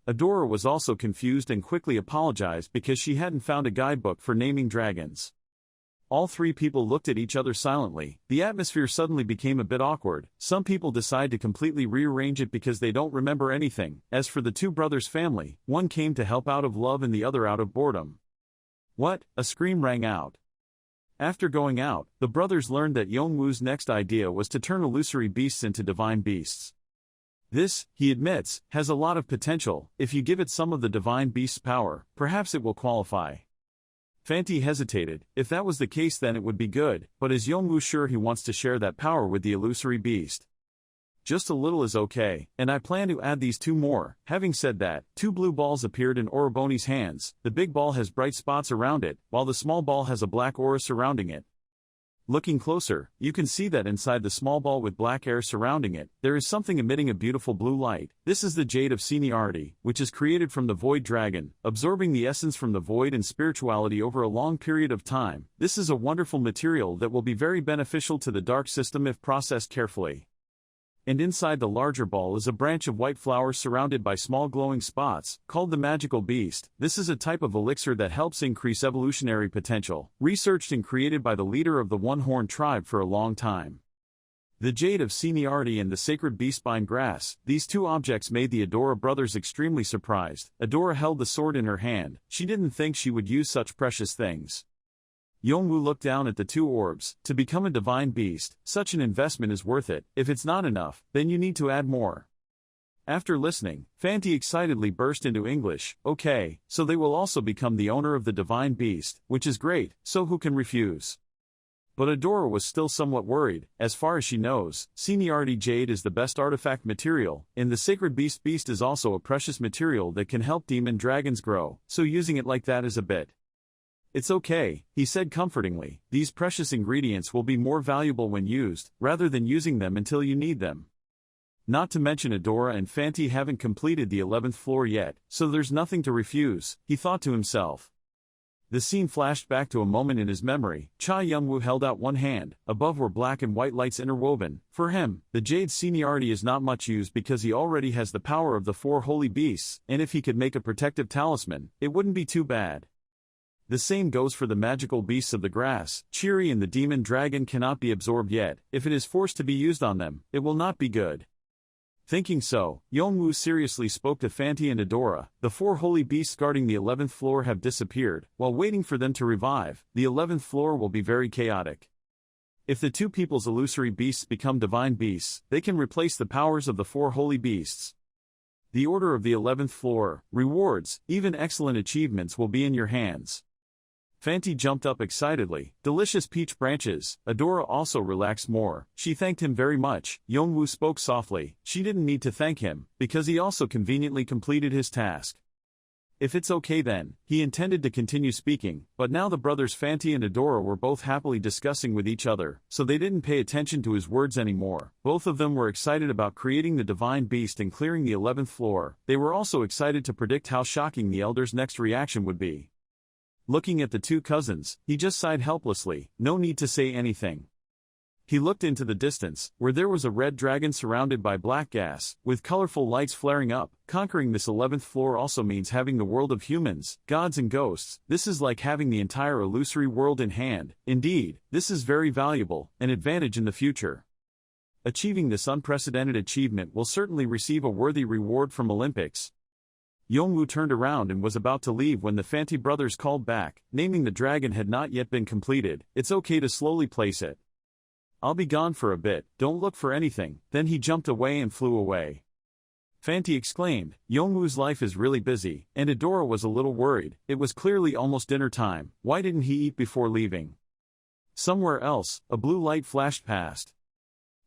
Adora was also confused and quickly apologized because she hadn't found a guidebook for naming dragons. All three people looked at each other silently. The atmosphere suddenly became a bit awkward. Some people decide to completely rearrange it because they don't remember anything. As for the two brothers' family, one came to help out of love and the other out of boredom. What? A scream rang out. After going out, the brothers learned that Yongwoo's next idea was to turn illusory beasts into divine beasts. This, he admits, has a lot of potential. If you give it some of the divine beast's power, perhaps it will qualify. Fanti hesitated. If that was the case then it would be good, but is Yongwoo sure he wants to share that power with the illusory beast? Just a little is okay, and I plan to add these two more. Having said that, two blue balls appeared in Oroboni's hands. The big ball has bright spots around it, while the small ball has a black aura surrounding it. Looking closer, you can see that inside the small ball with black air surrounding it, there is something emitting a beautiful blue light. This is the Jade of Seniority, which is created from the Void Dragon, absorbing the essence from the void and spirituality over a long period of time. This is a wonderful material that will be very beneficial to the Dark System if processed carefully. And inside the larger ball is a branch of white flowers surrounded by small glowing spots, called the Magical Beast. This is a type of elixir that helps increase evolutionary potential, researched and created by the leader of the One-Horn tribe for a long time. The Jade of Seniority and the Sacred Beastbine Grass, these two objects made the Adora brothers extremely surprised. Adora held the sword in her hand. She didn't think she would use such precious things. Yongwoo looked down at the two orbs. To become a divine beast, such an investment is worth it. If it's not enough, then you need to add more. After listening, Fanti excitedly burst into English. Okay, so they will also become the owner of the divine beast, which is great, so who can refuse? But Adora was still somewhat worried. As far as she knows, Seniority Jade is the best artifact material, and the Sacred Beast is also a precious material that can help demon dragons grow, so using it like that is a bit. It's okay, he said comfortingly. These precious ingredients will be more valuable when used, rather than using them until you need them. Not to mention Adora and Fanti haven't completed the 11th floor yet, so there's nothing to refuse, he thought to himself. The scene flashed back to a moment in his memory. Cha Yongwoo held out one hand. Above were black and white lights interwoven. For him, the Jade Seniority is not much used because he already has the power of the 4 holy beasts, and if he could make a protective talisman, it wouldn't be too bad. The same goes for the magical beasts of the grass. Cheery and the demon dragon cannot be absorbed yet. If it is forced to be used on them, it will not be good. Thinking so, Yongwoo seriously spoke to Fanti and Adora. The 4 holy beasts guarding the 11th floor have disappeared. While waiting for them to revive, the 11th floor will be very chaotic. If the two people's illusory beasts become divine beasts, they can replace the powers of the 4 holy beasts. The order of the 11th floor, rewards, even excellent achievements will be in your hands. Fanti jumped up excitedly. Delicious peach branches. Adora also relaxed more. She thanked him very much. Yongwoo spoke softly. She didn't need to thank him, because he also conveniently completed his task. If it's okay then, he intended to continue speaking, but now the brothers Fanti and Adora were both happily discussing with each other, so they didn't pay attention to his words anymore. Both of them were excited about creating the divine beast and clearing the 11th floor. They were also excited to predict how shocking the elder's next reaction would be. Looking at the two cousins, he just sighed helplessly. No need to say anything. He looked into the distance, where there was a red dragon surrounded by black gas, with colorful lights flaring up. Conquering this 11th floor also means having the world of humans, gods and ghosts. This is like having the entire illusory world in hand. Indeed, this is very valuable, an advantage in the future. Achieving this unprecedented achievement will certainly receive a worthy reward from Olympics. Yongwoo turned around and was about to leave when the Fanti brothers called back. Naming the dragon had not yet been completed. It's okay to slowly place it. I'll be gone for a bit, don't look for anything. Then he jumped away and flew away. Fanti exclaimed. Yongwoo's life is really busy, and Adora was a little worried. It was clearly almost dinner time. Why didn't he eat before leaving? Somewhere else, a blue light flashed past.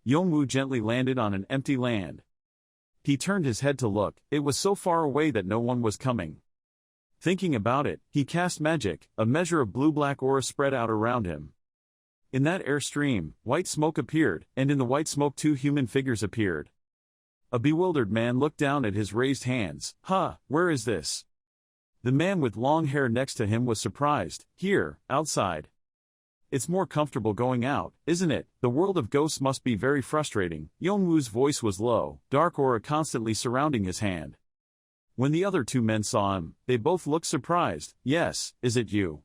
Yongwoo gently landed on an empty land. He turned his head to look. It was so far away that no one was coming. Thinking about it, he cast magic. A measure of blue-black aura spread out around him. In that airstream, white smoke appeared, and in the white smoke 2 human figures appeared. A bewildered man looked down at his raised hands. Where is this? The man with long hair next to him was surprised. Here, outside. It's more comfortable going out, isn't it? The world of ghosts must be very frustrating. Yongwoo's voice was low, dark aura constantly surrounding his hand. When the other two men saw him, they both looked surprised. Yes, is it you?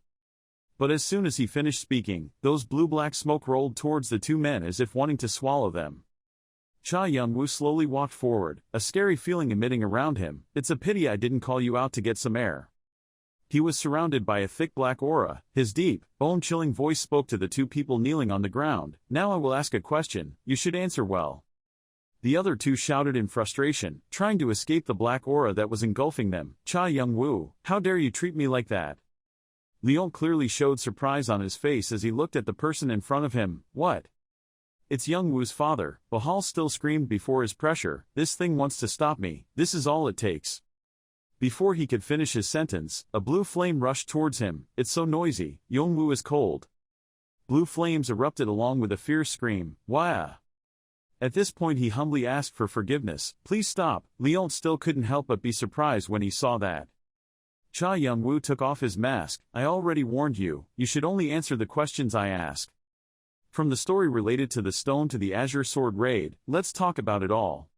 But as soon as he finished speaking, those blue-black smoke rolled towards the two men as if wanting to swallow them. Cha Yongwoo slowly walked forward, a scary feeling emitting around him. It's a pity I didn't call you out to get some air. He was surrounded by a thick black aura. His deep, bone-chilling voice spoke to the two people kneeling on the ground. Now I will ask a question, you should answer well. The other two shouted in frustration, trying to escape the black aura that was engulfing them. Cha Yongwoo, how dare you treat me like that? Leon clearly showed surprise on his face as he looked at the person in front of him. What? It's Yongwoo's father. Bahal still screamed before his pressure. This thing wants to stop me. This is all it takes. Before he could finish his sentence, a blue flame rushed towards him. It's so noisy. Yongwoo is cold. Blue flames erupted along with a fierce scream. Wah! At this point he humbly asked for forgiveness. Please stop. Leon still couldn't help but be surprised when he saw that. Cha Yongwoo took off his mask. I already warned you. You should only answer the questions I ask. From the story related to the stone to the Azure Sword raid, let's talk about it all.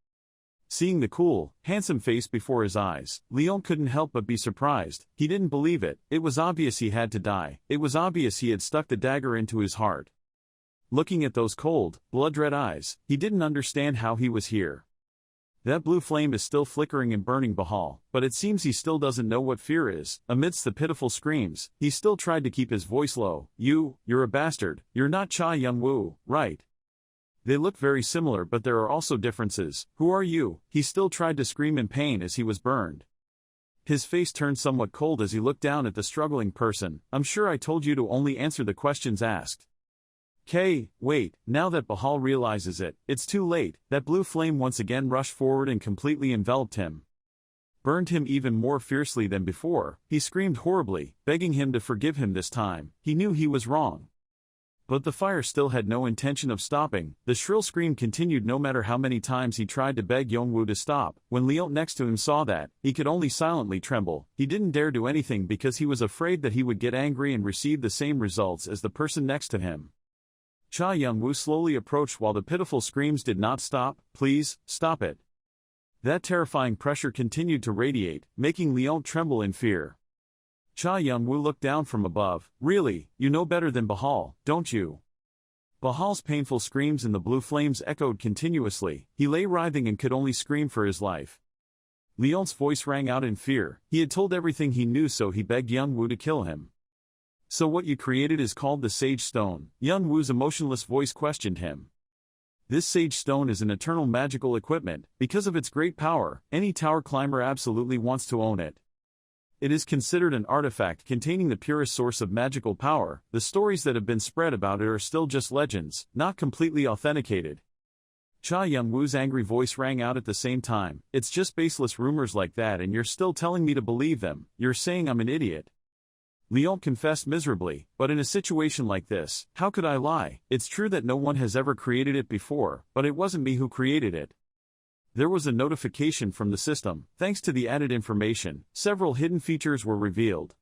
Seeing the cool, handsome face before his eyes, Leon couldn't help but be surprised. He didn't believe it. It was obvious he had to die. It was obvious he had stuck the dagger into his heart. Looking at those cold, blood-red eyes, he didn't understand how he was here. That blue flame is still flickering and burning Bahal, but it seems he still doesn't know what fear is. Amidst the pitiful screams, he still tried to keep his voice low. You're a bastard. You're not Cha Yongwoo, right? They look very similar, but there are also differences. Who are you? He still tried to scream in pain as he was burned. His face turned somewhat cold as he looked down at the struggling person. I'm sure I told you to only answer the questions asked. Wait, now that Bahal realizes it, it's too late. That blue flame once again rushed forward and completely enveloped him. Burned him even more fiercely than before. He screamed horribly, begging him to forgive him this time. He knew he was wrong. But the fire still had no intention of stopping. The shrill scream continued no matter how many times he tried to beg Yongwoo to stop. When Leon next to him saw that, he could only silently tremble. He didn't dare do anything because he was afraid that he would get angry and receive the same results as the person next to him. Cha Yongwoo slowly approached while the pitiful screams did not stop. Please, stop it. That terrifying pressure continued to radiate, making Leon tremble in fear. Cha Yongwoo looked down from above. Really, you know better than Bahal, don't you? Bahal's painful screams in the blue flames echoed continuously. He lay writhing and could only scream for his life. Leon's voice rang out in fear. He had told everything he knew, so he begged Yongwoo to kill him. So what you created is called the Sage Stone? Yongwoo's emotionless voice questioned him. This Sage Stone is an eternal magical equipment. Because of its great power, any tower climber absolutely wants to own it. It is considered an artifact containing the purest source of magical power. The stories that have been spread about it are still just legends, not completely authenticated. Cha Yongwoo's angry voice rang out at the same time. It's just baseless rumors like that and you're still telling me to believe them. You're saying I'm an idiot. Leon confessed miserably, but in a situation like this, how could I lie? It's true that no one has ever created it before, but it wasn't me who created it. There was a notification from the system. Thanks to the added information, several hidden features were revealed.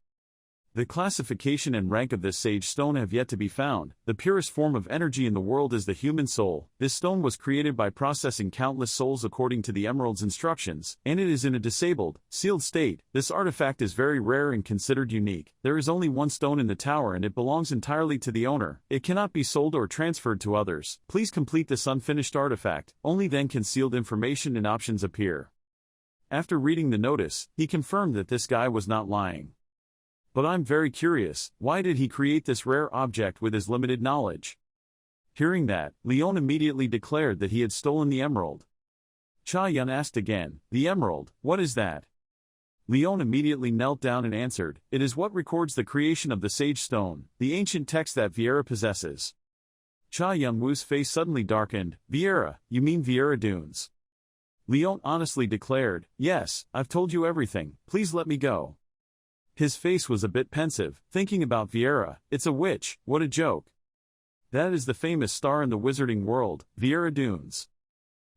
The classification and rank of this Sage Stone have yet to be found. The purest form of energy in the world is the human soul. This stone was created by processing countless souls according to the Emerald's instructions, and it is in a disabled, sealed state. This artifact is very rare and considered unique. There is only one stone in the tower and it belongs entirely to the owner. It cannot be sold or transferred to others. Please complete this unfinished artifact. Only then can sealed information and options appear. After reading the notice, he confirmed that this guy was not lying. But I'm very curious, why did he create this rare object with his limited knowledge? Hearing that, Leon immediately declared that he had stolen the emerald. Cha Yun asked again, the emerald, what is that? Leon immediately knelt down and answered, it is what records the creation of the Sage Stone, the ancient text that Viera possesses. Cha Yun-woo's face suddenly darkened. Viera, you mean Viera Dunes? Leon honestly declared, yes, I've told you everything, please let me go. His face was a bit pensive, thinking about Viera. It's a witch, what a joke. That is the famous star in the wizarding world, Viera Dunes.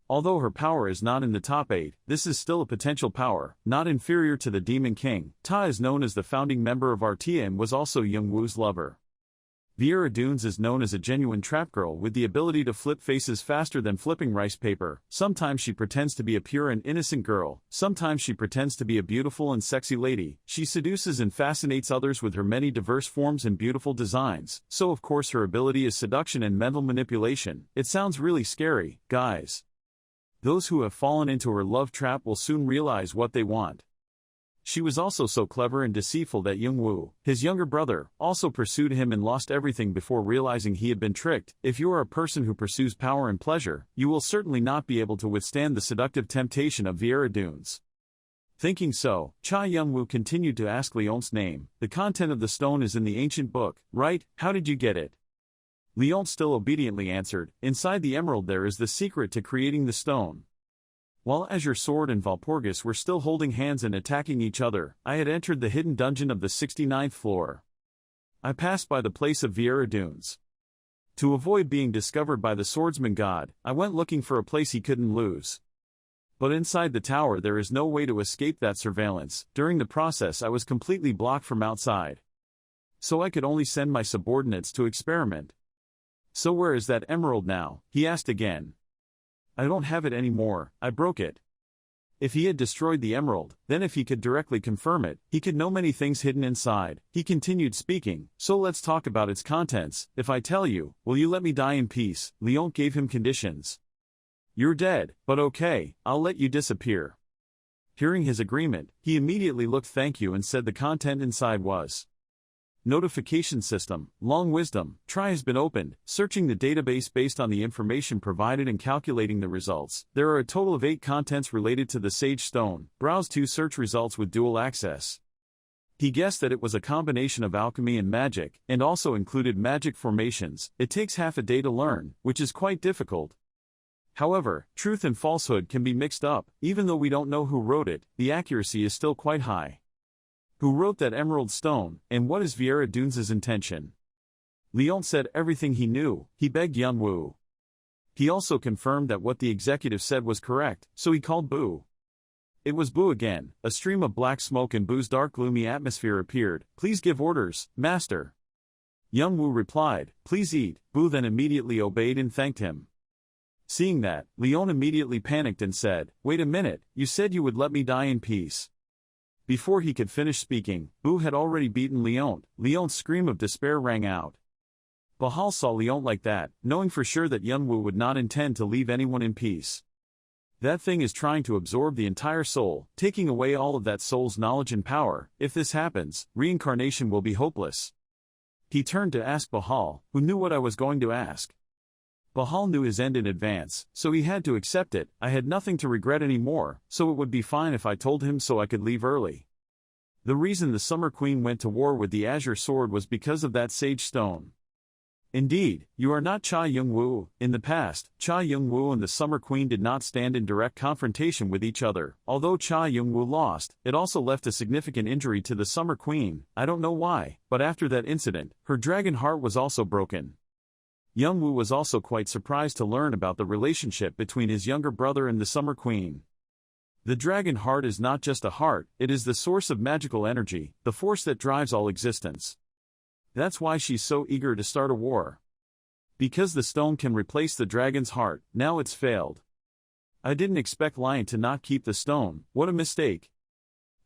Although her power is not in the top 8, this is still a potential power, not inferior to the Demon King. Ta is known as the founding member of Artia and was also Young-woo's lover. Viera Dunes is known as a genuine trap girl with the ability to flip faces faster than flipping rice paper. Sometimes she pretends to be a pure and innocent girl, sometimes she pretends to be a beautiful and sexy lady. She seduces and fascinates others with her many diverse forms and beautiful designs, so of course her ability is seduction and mental manipulation. It sounds really scary, guys. Those who have fallen into her love trap will soon realize what they want. She was also so clever and deceitful that Young-woo, his younger brother, also pursued him and lost everything before realizing he had been tricked. If you are a person who pursues power and pleasure, you will certainly not be able to withstand the seductive temptation of Viera Dunes. Thinking so, Cha Young-woo continued to ask Leon's name. The content of the stone is in the ancient book, right? How did you get it? Leon still obediently answered, inside the emerald there is the secret to creating the stone. While Azure Sword and Valpurgis were still holding hands and attacking each other, I had entered the hidden dungeon of the 69th floor. I passed by the place of Viera Dunes. To avoid being discovered by the swordsman god, I went looking for a place he couldn't lose. But inside the tower there is no way to escape that surveillance. During the process I was completely blocked from outside. So I could only send my subordinates to experiment. So where is that emerald now? He asked again. I don't have it anymore, I broke it. If he had destroyed the emerald, then if he could directly confirm it, he could know many things hidden inside. He continued speaking, so let's talk about its contents. If I tell you, will you let me die in peace? Leon gave him conditions. You're dead, but okay, I'll let you disappear. Hearing his agreement, he immediately looked thank you and said the content inside was Notification System, Long Wisdom, Try has been opened, searching the database based on the information provided and calculating the results. There are a total of 8 contents related to the Sage Stone. Browse 2 search results with dual access. He guessed that it was a combination of alchemy and magic, and also included magic formations. It takes half a day to learn, which is quite difficult. However, truth and falsehood can be mixed up. Even though we don't know who wrote it, the accuracy is still quite high. Who wrote that emerald stone, and what is Viera Dunes' intention? Leon said everything he knew. He begged Young-woo. He also confirmed that what the executive said was correct, so he called Boo. It was Boo again. A stream of black smoke and Boo's dark gloomy atmosphere appeared. Please give orders, master. Young-woo replied, please eat. Boo then immediately obeyed and thanked him. Seeing that, Leon immediately panicked and said, wait a minute, you said you would let me die in peace. Before he could finish speaking, Boo had already beaten Leon. Leon's scream of despair rang out. Bahal saw Leon like that, knowing for sure that Young-woo would not intend to leave anyone in peace. That thing is trying to absorb the entire soul, taking away all of that soul's knowledge and power. If this happens, reincarnation will be hopeless. He turned to ask Bahal, who knew what I was going to ask. Bahal knew his end in advance, so he had to accept it. I had nothing to regret anymore, so it would be fine if I told him so I could leave early. The reason the Summer Queen went to war with the Azure Sword was because of that Sage Stone. Indeed, you are not Cha Young-woo. In the past, Cha Young-woo and the Summer Queen did not stand in direct confrontation with each other. Although Cha Young-woo lost, it also left a significant injury to the Summer Queen. I don't know why, but after that incident, her dragon heart was also broken. Young-woo was also quite surprised to learn about the relationship between his younger brother and the Summer Queen. The dragon heart is not just a heart, it is the source of magical energy, the force that drives all existence. That's why she's so eager to start a war. Because the stone can replace the dragon's heart, now it's failed. I didn't expect Lion to not keep the stone, what a mistake.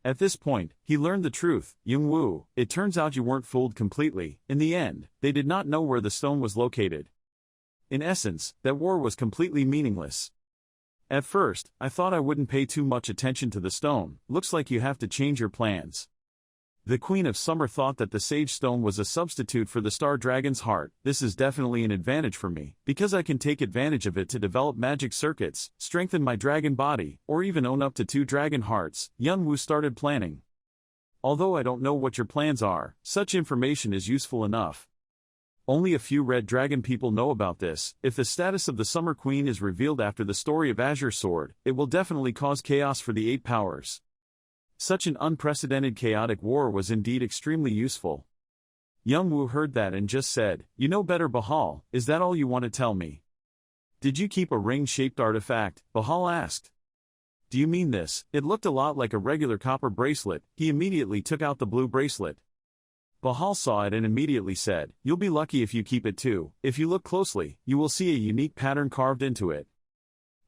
At this point, he learned the truth. Young-woo, it turns out you weren't fooled completely. In the end, they did not know where the stone was located. In essence, that war was completely meaningless. At first, I thought I wouldn't pay too much attention to the stone. Looks like you have to change your plans. The Queen of Summer thought that the Sage Stone was a substitute for the Star Dragon's heart. This is definitely an advantage for me, because I can take advantage of it to develop magic circuits, strengthen my dragon body, or even own up to 2 dragon hearts. Young-woo started planning. Although I don't know what your plans are, such information is useful enough. Only a few Red Dragon people know about this. If the status of the Summer Queen is revealed after the story of Azure Sword, it will definitely cause chaos for the 8 powers. Such an unprecedented chaotic war was indeed extremely useful. Young-woo heard that and just said, you know better Bahal, is that all you want to tell me? Did you keep a ring-shaped artifact? Bahal asked. Do you mean this? It looked a lot like a regular copper bracelet. He immediately took out the blue bracelet. Bahal saw it and immediately said, "You'll be lucky if you keep it too. If you look closely, you will see a unique pattern carved into it.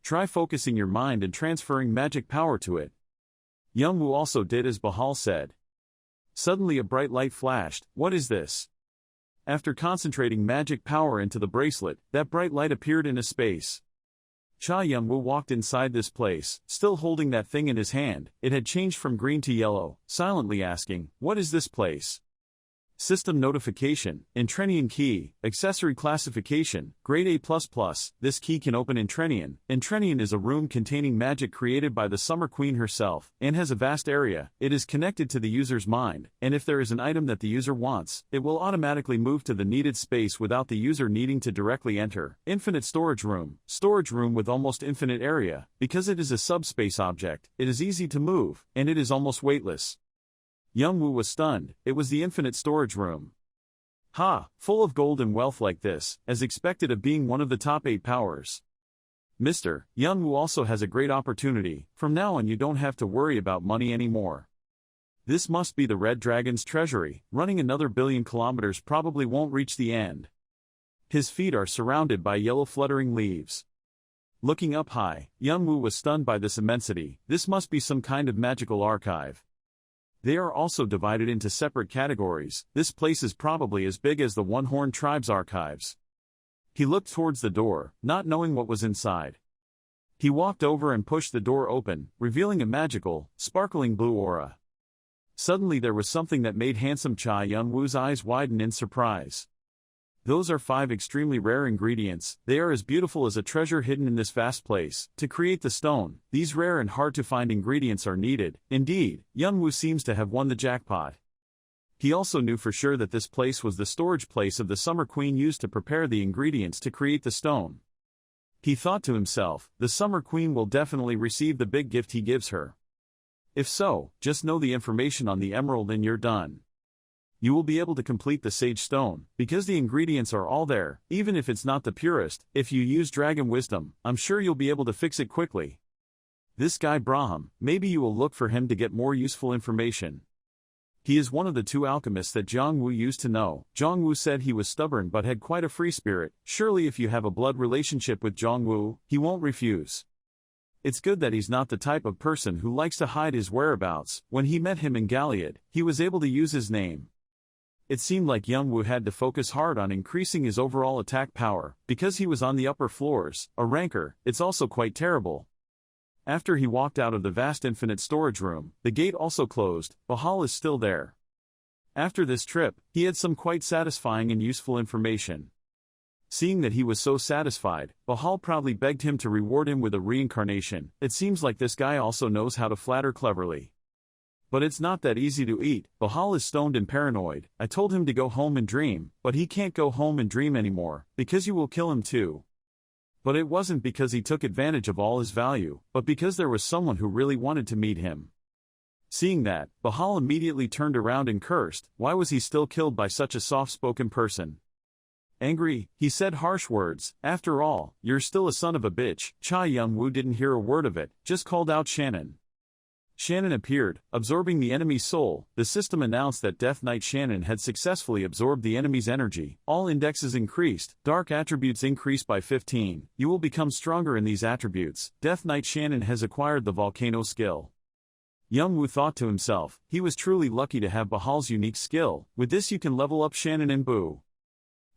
Try focusing your mind and transferring magic power to it." Youngwoo also did as Bahal said. Suddenly a bright light flashed. "What is this?" After concentrating magic power into the bracelet, that bright light appeared in a space. Cha Youngwoo walked inside this place, still holding that thing in his hand. It had changed from green to yellow, silently asking, "What is this place?" System notification, Entrenian key, accessory classification, grade A++. This key can open Entrenian. Entrenian is a room containing magic created by the Summer Queen herself, and has a vast area. It is connected to the user's mind, and if there is an item that the user wants, it will automatically move to the needed space without the user needing to directly enter. Infinite storage room with almost infinite area. Because it is a subspace object, it is easy to move, and it is almost weightless. Youngwoo was stunned. It was the infinite storage room. Ha! Full of gold and wealth like this, as expected of being one of the top 8 powers. Mr. Youngwoo also has a great opportunity. From now on you don't have to worry about money anymore. This must be the Red Dragon's treasury. Running another billion kilometers probably won't reach the end. His feet are surrounded by yellow fluttering leaves. Looking up high, Youngwoo was stunned by this immensity. This must be some kind of magical archive. They are also divided into separate categories. This place is probably as big as the One-Horned Tribe's archives. He looked towards the door, not knowing what was inside. He walked over and pushed the door open, revealing a magical, sparkling blue aura. Suddenly there was something that made handsome Cha Youngwoo's eyes widen in surprise. Those are 5 extremely rare ingredients. They are as beautiful as a treasure hidden in this vast place. To create the stone, these rare and hard-to-find ingredients are needed. Indeed, Youngwoo seems to have won the jackpot. He also knew for sure that this place was the storage place of the Summer Queen used to prepare the ingredients to create the stone. He thought to himself, the Summer Queen will definitely receive the big gift he gives her. If so, just know the information on the emerald and you're done. You will be able to complete the Sage Stone, because the ingredients are all there, even if it's not the purest. If you use Dragon Wisdom, I'm sure you'll be able to fix it quickly. This guy Braham, maybe you will look for him to get more useful information. He is one of the 2 alchemists that Jongwoo used to know. Jongwoo said he was stubborn but had quite a free spirit. Surely if you have a blood relationship with Jongwoo, he won't refuse. It's good that he's not the type of person who likes to hide his whereabouts. When he met him in Gallard, he was able to use his name. It seemed like Youngwoo had to focus hard on increasing his overall attack power, because he was on the upper floors. A rancor, it's also quite terrible. After he walked out of the vast infinite storage room, the gate also closed. Bahal is still there. After this trip, he had some quite satisfying and useful information. Seeing that he was so satisfied, Bahal proudly begged him to reward him with a reincarnation. It seems like this guy also knows how to flatter cleverly. But it's not that easy to eat. Bahal is stoned and paranoid. I told him to go home and dream, but he can't go home and dream anymore, because you will kill him too. But it wasn't because he took advantage of all his value, but because there was someone who really wanted to meet him. Seeing that, Bahal immediately turned around and cursed. Why was he still killed by such a soft-spoken person? Angry, he said harsh words. After all, you're still a son of a bitch. Cha Youngwoo didn't hear a word of it, just called out Shannon. Shannon appeared, absorbing the enemy's soul. The system announced that Death Knight Shannon had successfully absorbed the enemy's energy. All indexes increased. Dark attributes increased by 15. You will become stronger in these attributes. Death Knight Shannon has acquired the volcano skill. Youngwoo thought to himself, he was truly lucky to have Bahal's unique skill. With this you can level up Shannon and Boo.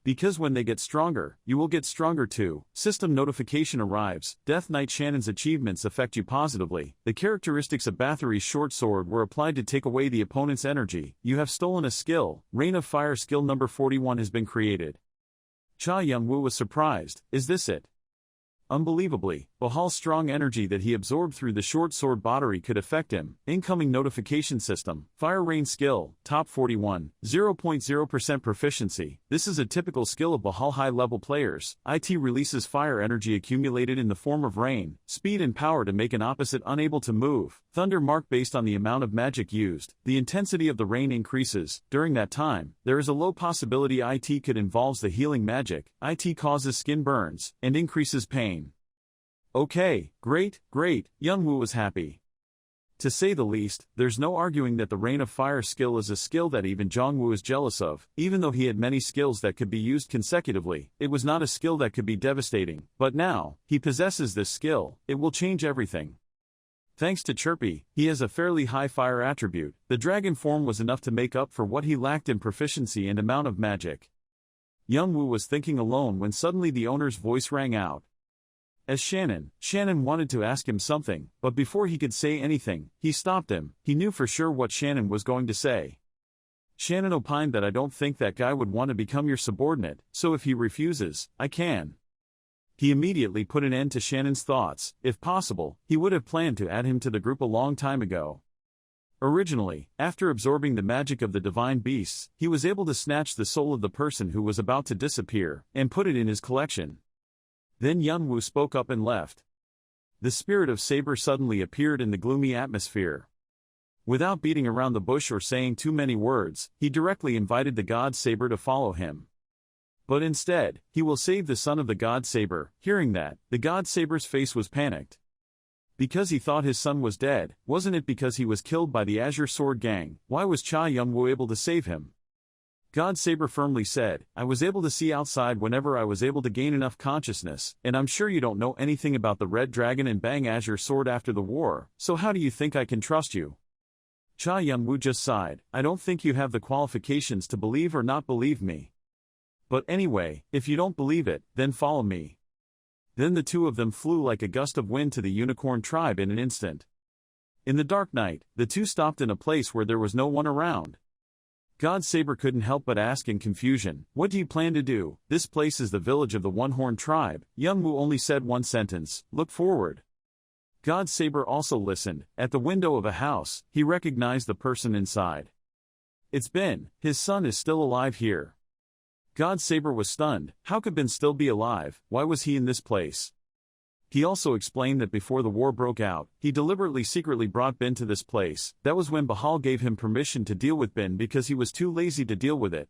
Because when they get stronger, you will get stronger too. System notification arrives. Death Knight Shannon's achievements affect you positively. The characteristics of Bathory's short sword were applied to take away the opponent's energy. You have stolen a skill. Rain of Fire skill number 41 has been created. Cha Youngwoo was surprised. Is this it? Unbelievably, Bahal's strong energy that he absorbed through the short sword battery could affect him. Incoming notification system. Fire Rain skill, top 41, 0.0% proficiency. This is a typical skill of Bahal high-level players. IT releases fire energy accumulated in the form of rain, speed and power to make an opposite unable to move. Thunder mark based on the amount of magic used. The intensity of the rain increases. During that time, there is a low possibility IT could involve the healing magic. IT causes skin burns, and increases pain. Okay, great, Youngwoo was happy. To say the least, there's no arguing that the Rain of Fire skill is a skill that even Jongwoo is jealous of. Even though he had many skills that could be used consecutively, it was not a skill that could be devastating. But now, he possesses this skill, it will change everything. Thanks to Chirpy, he has a fairly high fire attribute. The dragon form was enough to make up for what he lacked in proficiency and amount of magic. Youngwoo was thinking alone when suddenly the owner's voice rang out. As Shannon wanted to ask him something, but before he could say anything, he stopped him. He knew for sure what Shannon was going to say. Shannon opined that I don't think that guy would want to become your subordinate, so if he refuses, I can. He immediately put an end to Shannon's thoughts. If possible, he would have planned to add him to the group a long time ago. Originally, after absorbing the magic of the divine beasts, he was able to snatch the soul of the person who was about to disappear, and put it in his collection. Then Yunwoo spoke up and left. The spirit of Saber suddenly appeared in the gloomy atmosphere. Without beating around the bush or saying too many words, he directly invited the god Saber to follow him. But instead, he will save the son of the god Saber. Hearing that, the god Saber's face was panicked. Because he thought his son was dead, wasn't it because he was killed by the Azure Sword Gang? Why was Cha Yunwoo able to save him? God Saber firmly said, I was able to see outside whenever I was able to gain enough consciousness, and I'm sure you don't know anything about the Red Dragon and Bang Azure Sword after the war, so how do you think I can trust you? Cha Yunwoo just sighed, I don't think you have the qualifications to believe or not believe me. But anyway, if you don't believe it, then follow me. Then the two of them flew like a gust of wind to the Unicorn tribe in an instant. In the dark night, the two stopped in a place where there was no one around. God Saber couldn't help but ask in confusion, what do you plan to do? This place is the village of the One-Horn tribe. Youngwoo only said one sentence, look forward. God Saber also listened. At the window of a house, he recognized the person inside. It's Ben, his son is still alive here. God Saber was stunned, how could Ben still be alive, why was he in this place? He also explained that before the war broke out, he deliberately secretly brought Ben to this place. That was when Bahal gave him permission to deal with Ben because he was too lazy to deal with it.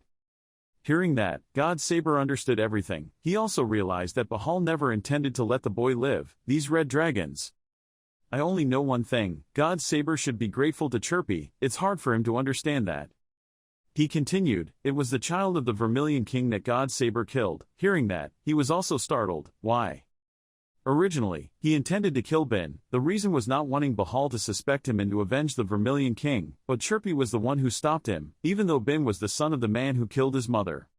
Hearing that, God Saber understood everything. He also realized that Bahal never intended to let the boy live. These red dragons. I only know one thing, God Saber should be grateful to Chirpy, it's hard for him to understand that. He continued, it was the child of the Vermilion King that God Saber killed. Hearing that, he was also startled. Why? Originally, he intended to kill Ben. The reason was not wanting Bahal to suspect him and to avenge the Vermilion King, but Chirpy was the one who stopped him, even though Ben was the son of the man who killed his mother.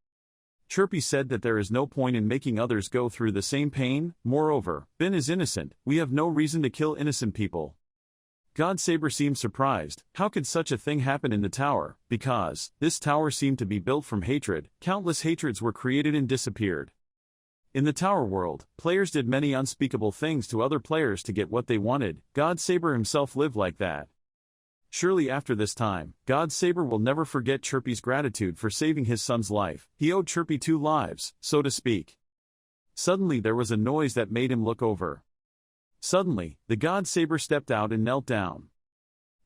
Chirpy said that there is no point in making others go through the same pain. Moreover, Ben is innocent, we have no reason to kill innocent people. God Saber seemed surprised. How could such a thing happen in the tower? Because this tower seemed to be built from hatred. Countless hatreds were created and disappeared. In the tower world, players did many unspeakable things to other players to get what they wanted. God Saber himself lived like that. Surely after this time, God Saber will never forget Chirpy's gratitude for saving his son's life. He owed Chirpy 2 lives, so to speak. Suddenly there was a noise that made him look over. Suddenly, the God Saber stepped out and knelt down.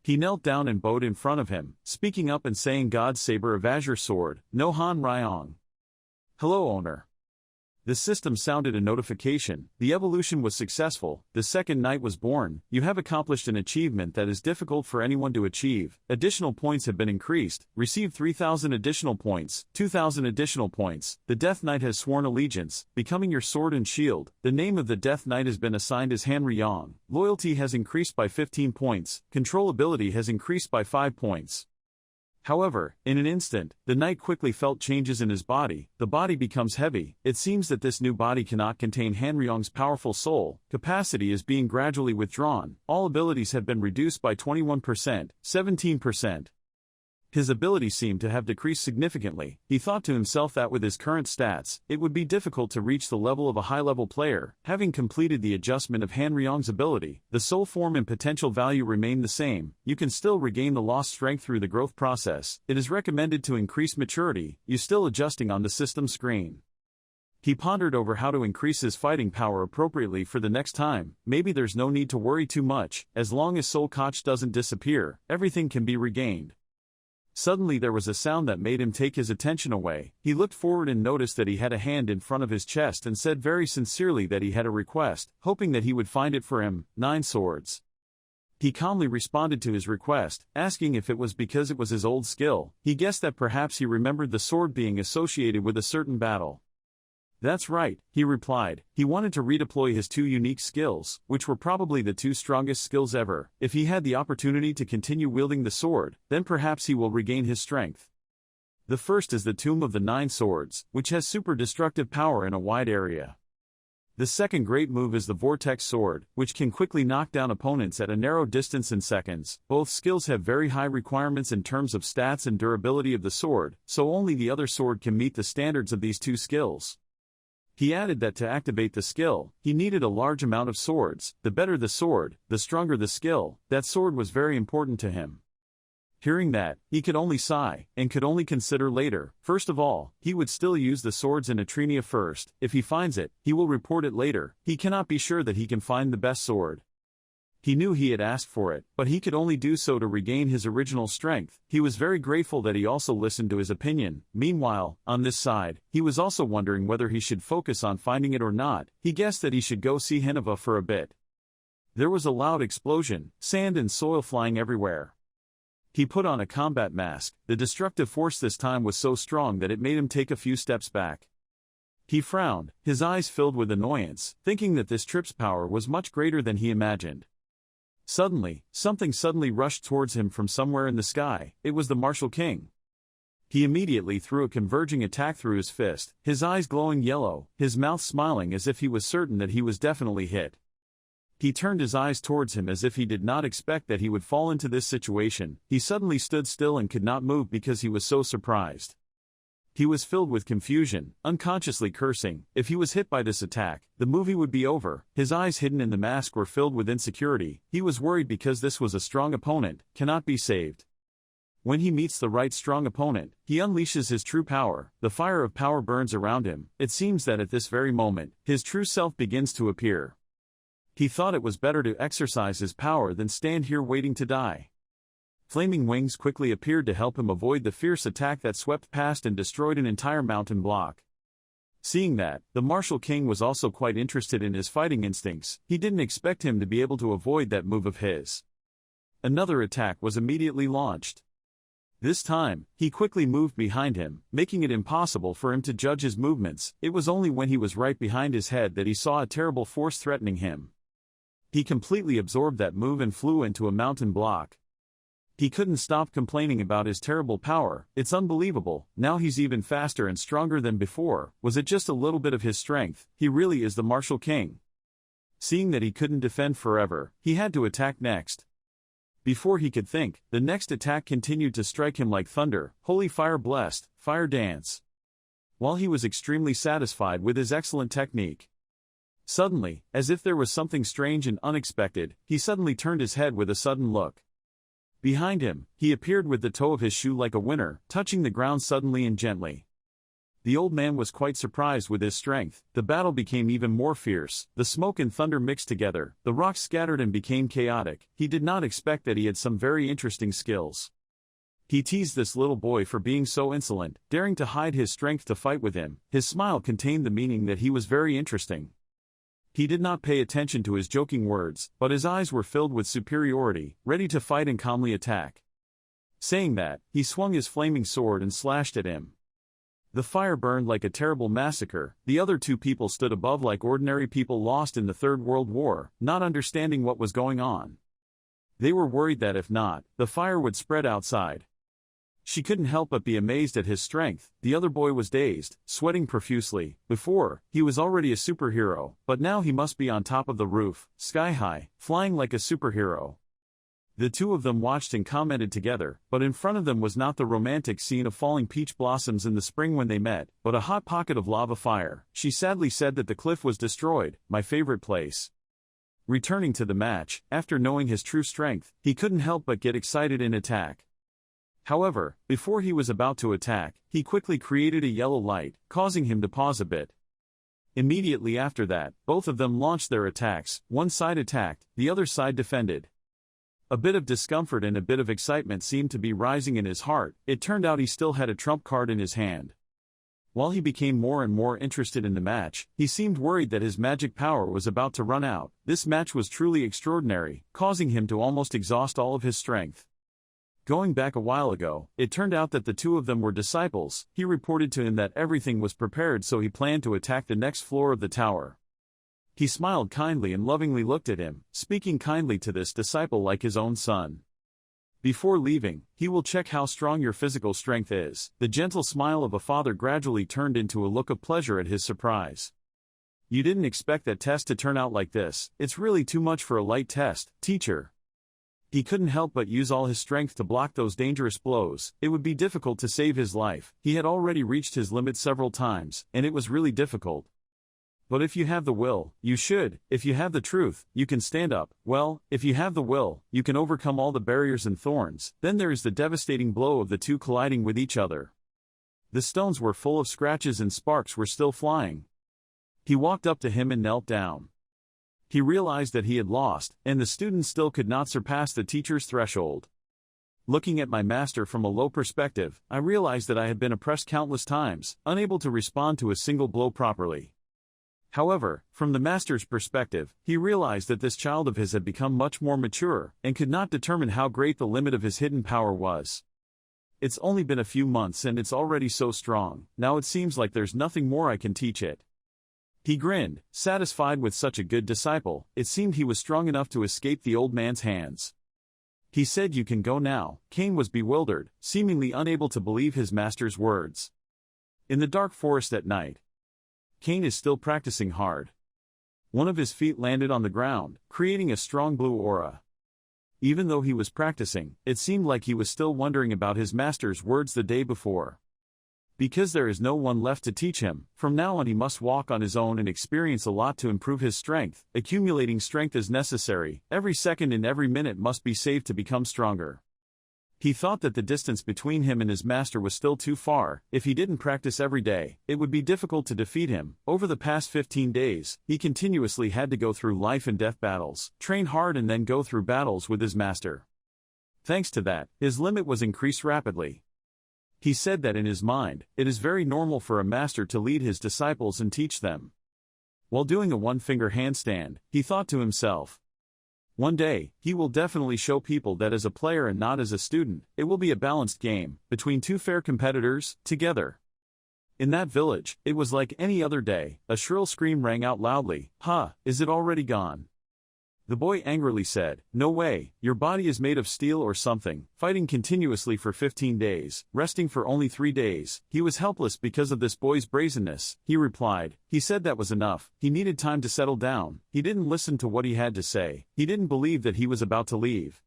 He knelt down and bowed in front of him, speaking up and saying God Saber of Azure Sword, No Han Ryong. Hello owner. The system sounded a notification. The evolution was successful. The second knight was born. You have accomplished an achievement that is difficult for anyone to achieve. Additional points have been increased. Receive 3,000 additional points, 2,000 additional points. The Death Knight has sworn allegiance, becoming your sword and shield. The name of the Death Knight has been assigned as Han Ryong. Loyalty has increased by 15 points. Control ability has increased by 5 points. However, in an instant, the knight quickly felt changes in his body. The body becomes heavy. It seems that this new body cannot contain Hanryong's powerful soul. Capacity is being gradually withdrawn. All abilities have been reduced by 21%, 17%. His ability seemed to have decreased significantly. He thought to himself that with his current stats, it would be difficult to reach the level of a high-level player. Having completed the adjustment of Hanryong's ability, the soul form and potential value remain the same. You can still regain the lost strength through the growth process. It is recommended to increase maturity. You still adjusting on the system screen. He pondered over how to increase his fighting power appropriately for the next time. Maybe there's no need to worry too much. As long as Soul Koch doesn't disappear, everything can be regained. Suddenly there was a sound that made him take his attention away. He looked forward and noticed that he had a hand in front of his chest and said very sincerely that he had a request, hoping that he would find it for him. 9 swords. He calmly responded to his request, asking if it was because it was his old skill. He guessed that perhaps he remembered the sword being associated with a certain battle. That's right, he replied. He wanted to redeploy his two unique skills, which were probably the two strongest skills ever. If he had the opportunity to continue wielding the sword, then perhaps he will regain his strength. The first is the Tomb of the Nine Swords, which has super destructive power in a wide area. The second great move is the Vortex Sword, which can quickly knock down opponents at a narrow distance in seconds. Both skills have very high requirements in terms of stats and durability of the sword, so only the other sword can meet the standards of these two skills. He added that to activate the skill, he needed a large amount of swords. The better the sword, the stronger the skill. That sword was very important to him. Hearing that, he could only sigh, and could only consider later. First of all, he would still use the swords in Atrinia first. If he finds it, he will report it later. He cannot be sure that he can find the best sword. He knew he had asked for it, but he could only do so to regain his original strength. He was very grateful that he also listened to his opinion. Meanwhile, on this side, he was also wondering whether he should focus on finding it or not. He guessed that he should go see Manhwa for a bit. There was a loud explosion, sand and soil flying everywhere. He put on a combat mask. The destructive force this time was so strong that it made him take a few steps back. He frowned, his eyes filled with annoyance, thinking that this trip's power was much greater than he imagined. Suddenly, something suddenly rushed towards him from somewhere in the sky. It was the Martial King. He immediately threw a converging attack through his fist, his eyes glowing yellow, his mouth smiling as if he was certain that he was definitely hit. He turned his eyes towards him as if he did not expect that he would fall into this situation. He suddenly stood still and could not move because he was so surprised. He was filled with confusion, unconsciously cursing. If he was hit by this attack, the movie would be over. His eyes hidden in the mask were filled with insecurity. He was worried because this was a strong opponent, cannot be saved. When he meets the right strong opponent, he unleashes his true power. The fire of power burns around him. It seems that at this very moment, his true self begins to appear. He thought it was better to exercise his power than stand here waiting to die. Flaming wings quickly appeared to help him avoid the fierce attack that swept past and destroyed an entire mountain block. Seeing that, the Martial King was also quite interested in his fighting instincts. He didn't expect him to be able to avoid that move of his. Another attack was immediately launched. This time, he quickly moved behind him, making it impossible for him to judge his movements. It was only when he was right behind his head that he saw a terrible force threatening him. He completely absorbed that move and flew into a mountain block. He couldn't stop complaining about his terrible power. It's unbelievable, now he's even faster and stronger than before. Was it just a little bit of his strength? He really is the Martial King. Seeing that he couldn't defend forever, he had to attack next. Before he could think, the next attack continued to strike him like thunder. Holy fire blessed, fire dance. While he was extremely satisfied with his excellent technique. Suddenly, as if there was something strange and unexpected, he suddenly turned his head with a sudden look. Behind him, he appeared with the toe of his shoe like a winner, touching the ground suddenly and gently. The old man was quite surprised with his strength. The battle became even more fierce. The smoke and thunder mixed together, the rocks scattered and became chaotic. He did not expect that he had some very interesting skills. He teased this little boy for being so insolent, daring to hide his strength to fight with him. His smile contained the meaning that he was very interesting. He did not pay attention to his joking words, but his eyes were filled with superiority, ready to fight and calmly attack. Saying that, he swung his flaming sword and slashed at him. The fire burned like a terrible massacre. The other two people stood above like ordinary people lost in the Third World War, not understanding what was going on. They were worried that if not, the fire would spread outside. She couldn't help but be amazed at his strength. The other boy was dazed, sweating profusely. Before, he was already a superhero, but now he must be on top of the roof, sky high, flying like a superhero. The two of them watched and commented together, but in front of them was not the romantic scene of falling peach blossoms in the spring when they met, but a hot pocket of lava fire. She sadly said that the cliff was destroyed, my favorite place. Returning to the match, after knowing his true strength, he couldn't help but get excited in attack. However, before he was about to attack, he quickly created a yellow light, causing him to pause a bit. Immediately after that, both of them launched their attacks. One side attacked, the other side defended. A bit of discomfort and a bit of excitement seemed to be rising in his heart. It turned out he still had a trump card in his hand. While he became more and more interested in the match, he seemed worried that his magic power was about to run out. This match was truly extraordinary, causing him to almost exhaust all of his strength. Going back a while ago, it turned out that the two of them were disciples. He reported to him that everything was prepared, so he planned to attack the next floor of the tower. He smiled kindly and lovingly looked at him, speaking kindly to this disciple like his own son. Before leaving, he will check how strong your physical strength is. The gentle smile of a father gradually turned into a look of pleasure at his surprise. You didn't expect that test to turn out like this. It's really too much for a light test, teacher. He couldn't help but use all his strength to block those dangerous blows. It would be difficult to save his life. He had already reached his limit several times, and it was really difficult. But if you have the will, you should. If you have the truth, you can stand up. Well, if you have the will, you can overcome all the barriers and thorns. Then there is the devastating blow of the two colliding with each other. The stones were full of scratches and sparks were still flying. He walked up to him and knelt down. He realized that he had lost, and the student still could not surpass the teacher's threshold. Looking at my master from a low perspective, I realized that I had been oppressed countless times, unable to respond to a single blow properly. However, from the master's perspective, he realized that this child of his had become much more mature, and could not determine how great the limit of his hidden power was. It's only been a few months and it's already so strong. Now it seems like there's nothing more I can teach it. He grinned, satisfied with such a good disciple. It seemed he was strong enough to escape the old man's hands. He said, "You can go now." Cain was bewildered, seemingly unable to believe his master's words. In the dark forest at night, Cain is still practicing hard. One of his feet landed on the ground, creating a strong blue aura. Even though he was practicing, it seemed like he was still wondering about his master's words the day before. Because there is no one left to teach him, from now on he must walk on his own and experience a lot to improve his strength. Accumulating strength is necessary. Every second and every minute must be saved to become stronger. He thought that the distance between him and his master was still too far. If he didn't practice every day, it would be difficult to defeat him. Over the past 15 days, he continuously had to go through life and death battles, train hard and then go through battles with his master. Thanks to that, his limit was increased rapidly. He said that in his mind, it is very normal for a master to lead his disciples and teach them. While doing a one-finger handstand, he thought to himself, one day, he will definitely show people that as a player and not as a student, it will be a balanced game, between two fair competitors, together. In that village, it was like any other day. A shrill scream rang out loudly. "Ha, is it already gone?" The boy angrily said, "No way, your body is made of steel or something." Fighting continuously for 15 days, resting for only 3 days, he was helpless because of this boy's brazenness. He replied, he said that was enough. He needed time to settle down. He didn't listen to what he had to say. He didn't believe that he was about to leave.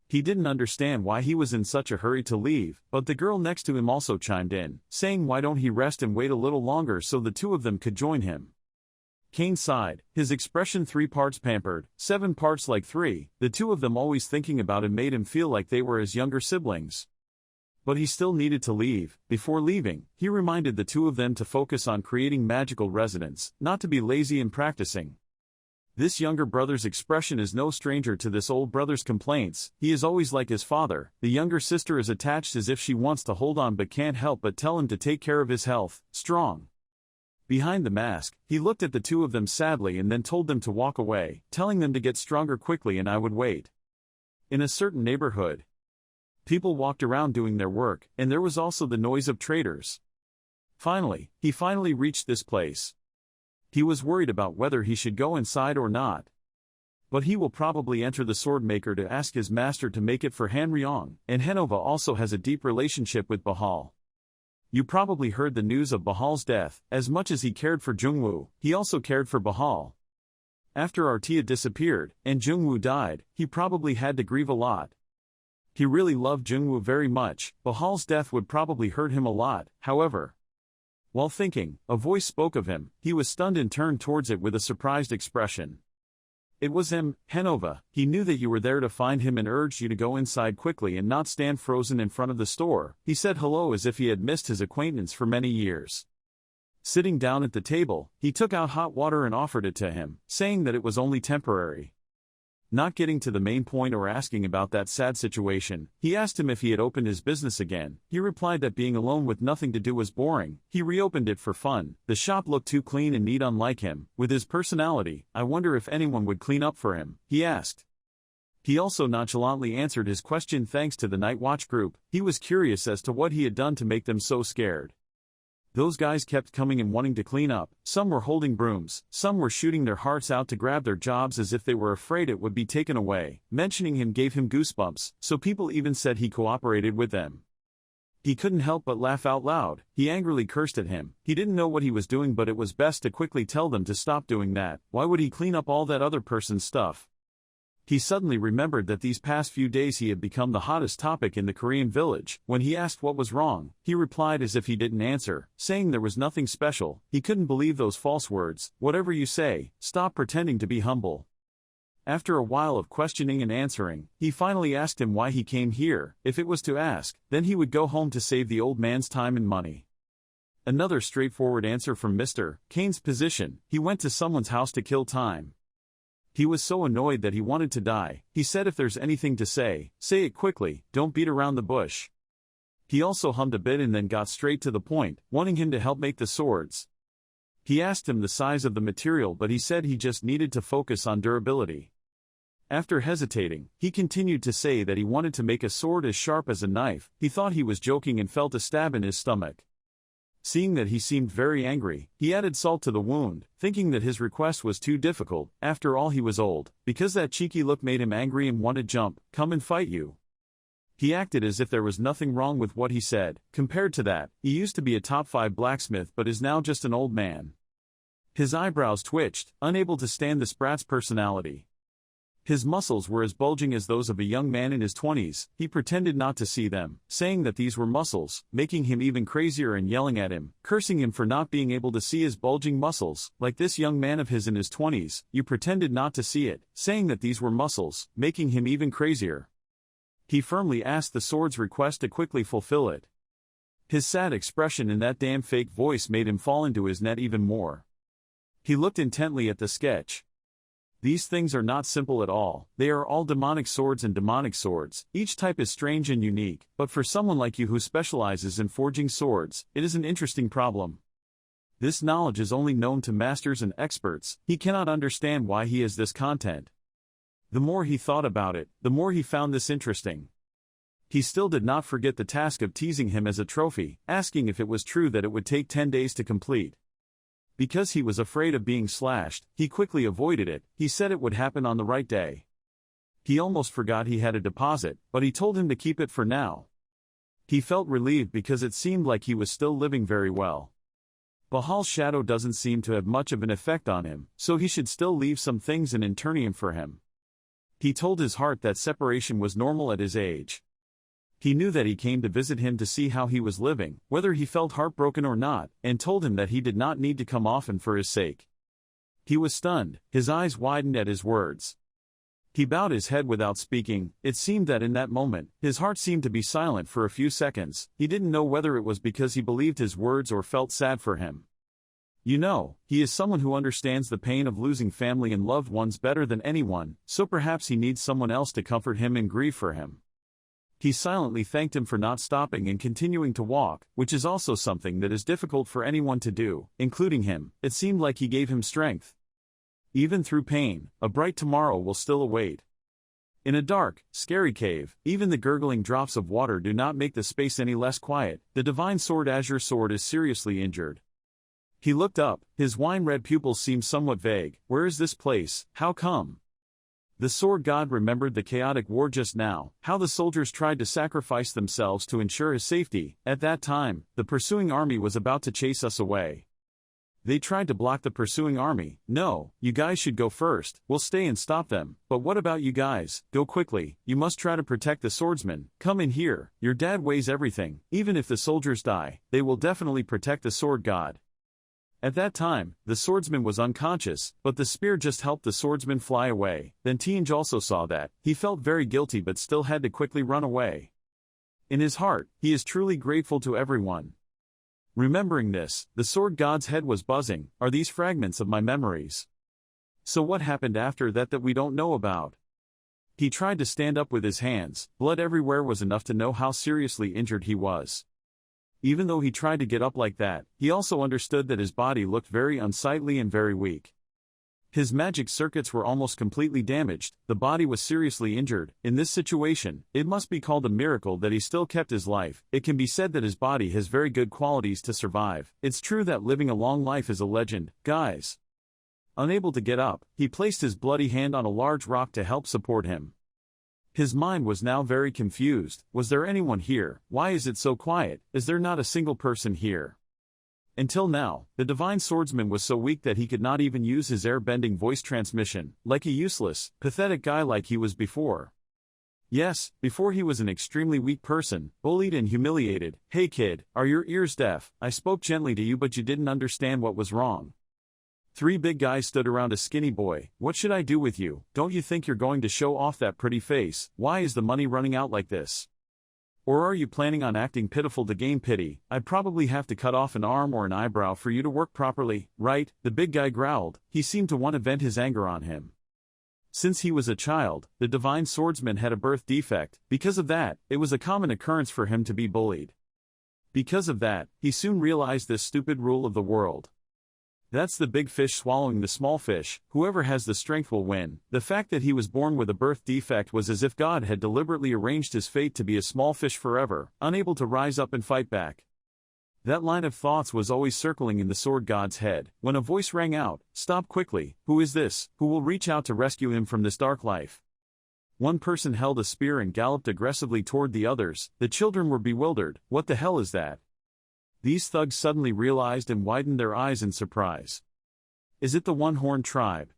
He didn't understand why he was in such a hurry to leave, but the girl next to him also chimed in, saying why don't he rest and wait a little longer so the two of them could join him. Cain sighed, his expression 3 parts pampered, 7 parts like 3, the two of them always thinking about him made him feel like they were his younger siblings. But he still needed to leave. Before leaving, he reminded the two of them to focus on creating magical resonance, not to be lazy in practicing. This younger brother's expression is no stranger to this old brother's complaints. He is always like his father. The younger sister is attached as if she wants to hold on but can't help but tell him to take care of his health. Strong. Behind the mask, he looked at the two of them sadly and then told them to walk away, telling them to get stronger quickly and I would wait. In a certain neighborhood, people walked around doing their work, and there was also the noise of traders. Finally, he reached this place. He was worried about whether he should go inside or not. But he will probably enter the sword maker to ask his master to make it for Hanryong, and Hanova also has a deep relationship with Bahal. You probably heard the news of Bahal's death. As much as he cared for Jungwoo, he also cared for Bahal. After Artia disappeared, and Jungwoo died, he probably had to grieve a lot. He really loved Jungwoo very much. Bahal's death would probably hurt him a lot. However, while thinking, a voice spoke of him. He was stunned and turned towards it with a surprised expression. It was him, Hanova. He knew that you were there to find him and urged you to go inside quickly and not stand frozen in front of the store. He said hello as if he had missed his acquaintance for many years. Sitting down at the table, he took out hot water and offered it to him, saying that it was only temporary. Not getting to the main point or asking about that sad situation, he asked him if he had opened his business again. He replied that being alone with nothing to do was boring. He reopened it for fun. The shop looked too clean and neat, unlike him. With his personality, I wonder if anyone would clean up for him, he asked. He also nonchalantly answered his question thanks to the Night Watch group. He was curious as to what he had done to make them so scared. Those guys kept coming and wanting to clean up. Some were holding brooms, some were shooting their hearts out to grab their jobs as if they were afraid it would be taken away. Mentioning him gave him goosebumps, so people even said he cooperated with them. He couldn't help but laugh out loud. He angrily cursed at him. He didn't know what he was doing, but it was best to quickly tell them to stop doing that. Why would he clean up all that other person's stuff? He suddenly remembered that these past few days he had become the hottest topic in the Korean village. When he asked what was wrong, he replied as if he didn't answer, saying there was nothing special. He couldn't believe those false words. Whatever you say, stop pretending to be humble. After a while of questioning and answering, he finally asked him why he came here. If it was to ask, then he would go home to save the old man's time and money. Another straightforward answer from Mr. Kane's position. He went to someone's house to kill time. He was so annoyed that he wanted to die. He said if there's anything to say it quickly, don't beat around the bush. He also hummed a bit and then got straight to the point, wanting him to help make the swords. He asked him the size of the material, but he said he just needed to focus on durability. After hesitating, he continued to say that he wanted to make a sword as sharp as a knife. He thought he was joking and felt a stab in his stomach. Seeing that he seemed very angry, he added salt to the wound, thinking that his request was too difficult. After all, he was old. Because that cheeky look made him angry and wanted jump, come and fight you. He acted as if there was nothing wrong with what he said. Compared to that, he used to be a top 5 blacksmith but is now just an old man. His eyebrows twitched, unable to stand the sprat's personality. His muscles were as bulging as those of a young man in his 20s. He pretended not to see them, saying that these were muscles, making him even crazier and yelling at him, cursing him for not being able to see his bulging muscles. Like this young man of his in his 20s, you pretended not to see it, saying that these were muscles, making him even crazier. He firmly asked the sword's request to quickly fulfill it. His sad expression in that damn fake voice made him fall into his net even more. He looked intently at the sketch. These things are not simple at all. They are all demonic swords and demonic swords. Each type is strange and unique, but for someone like you who specializes in forging swords, it is an interesting problem. This knowledge is only known to masters and experts. He cannot understand why he has this content. The more he thought about it, the more he found this interesting. He still did not forget the task of teasing him as a trophy, asking if it was true that it would take 10 days to complete. Because he was afraid of being slashed, he quickly avoided it. He said it would happen on the right day. He almost forgot he had a deposit, but he told him to keep it for now. He felt relieved because it seemed like he was still living very well. Bahal's shadow doesn't seem to have much of an effect on him, so he should still leave some things in Internium for him. He told his heart that separation was normal at his age. He knew that he came to visit him to see how he was living, whether he felt heartbroken or not, and told him that he did not need to come often for his sake. He was stunned, his eyes widened at his words. He bowed his head without speaking. It seemed that in that moment, his heart seemed to be silent for a few seconds. He didn't know whether it was because he believed his words or felt sad for him. You know, he is someone who understands the pain of losing family and loved ones better than anyone, so perhaps he needs someone else to comfort him and grieve for him. He silently thanked him for not stopping and continuing to walk, which is also something that is difficult for anyone to do, including him. It seemed like he gave him strength. Even through pain, a bright tomorrow will still await. In a dark, scary cave, even the gurgling drops of water do not make the space any less quiet. The divine sword Azure Sword is seriously injured. He looked up, his wine-red pupils seemed somewhat vague. Where is this place? How come? The sword god remembered the chaotic war just now, how the soldiers tried to sacrifice themselves to ensure his safety. At that time, the pursuing army was about to chase us away. They tried to block the pursuing army. No, you guys should go first. We'll stay and stop them. But what about you guys? Go quickly. You must try to protect the swordsman. Come in here. Your dad weighs everything. Even if the soldiers die, they will definitely protect the sword god. At that time, the swordsman was unconscious, but the spear just helped the swordsman fly away. Then Tianj also saw that. He felt very guilty but still had to quickly run away. In his heart, he is truly grateful to everyone. Remembering this, the sword god's head was buzzing. Are these fragments of my memories? So what happened after that we don't know about? He tried to stand up with his hands, blood everywhere was enough to know how seriously injured he was. Even though he tried to get up like that, he also understood that his body looked very unsightly and very weak. His magic circuits were almost completely damaged, the body was seriously injured. In this situation, it must be called a miracle that he still kept his life. It can be said that his body has very good qualities to survive. It's true that living a long life is a legend, guys. Unable to get up, he placed his bloody hand on a large rock to help support him. His mind was now very confused. Was there anyone here? Why is it so quiet? Is there not a single person here? Until now, the divine swordsman was so weak that he could not even use his air-bending voice transmission, like a useless, pathetic guy like he was before. Yes, before he was an extremely weak person, bullied and humiliated. Hey kid, are your ears deaf? I spoke gently to you but you didn't understand what was wrong. 3 big guys stood around a skinny boy. What should I do with you? Don't you think you're going to show off that pretty face? Why is the money running out like this? Or are you planning on acting pitiful to gain pity? I'd probably have to cut off an arm or an eyebrow for you to work properly, right? The big guy growled. He seemed to want to vent his anger on him. Since he was a child, the divine swordsman had a birth defect. Because of that, it was a common occurrence for him to be bullied. Because of that, he soon realized this stupid rule of the world. That's the big fish swallowing the small fish, whoever has the strength will win. The fact that he was born with a birth defect was as if God had deliberately arranged his fate to be a small fish forever, unable to rise up and fight back. That line of thoughts was always circling in the sword god's head, when a voice rang out, "Stop quickly, who is this, who will reach out to rescue him from this dark life?" One person held a spear and galloped aggressively toward the others. The children were bewildered. What the hell is that? These thugs suddenly realized and widened their eyes in surprise. Is it the one-horned tribe?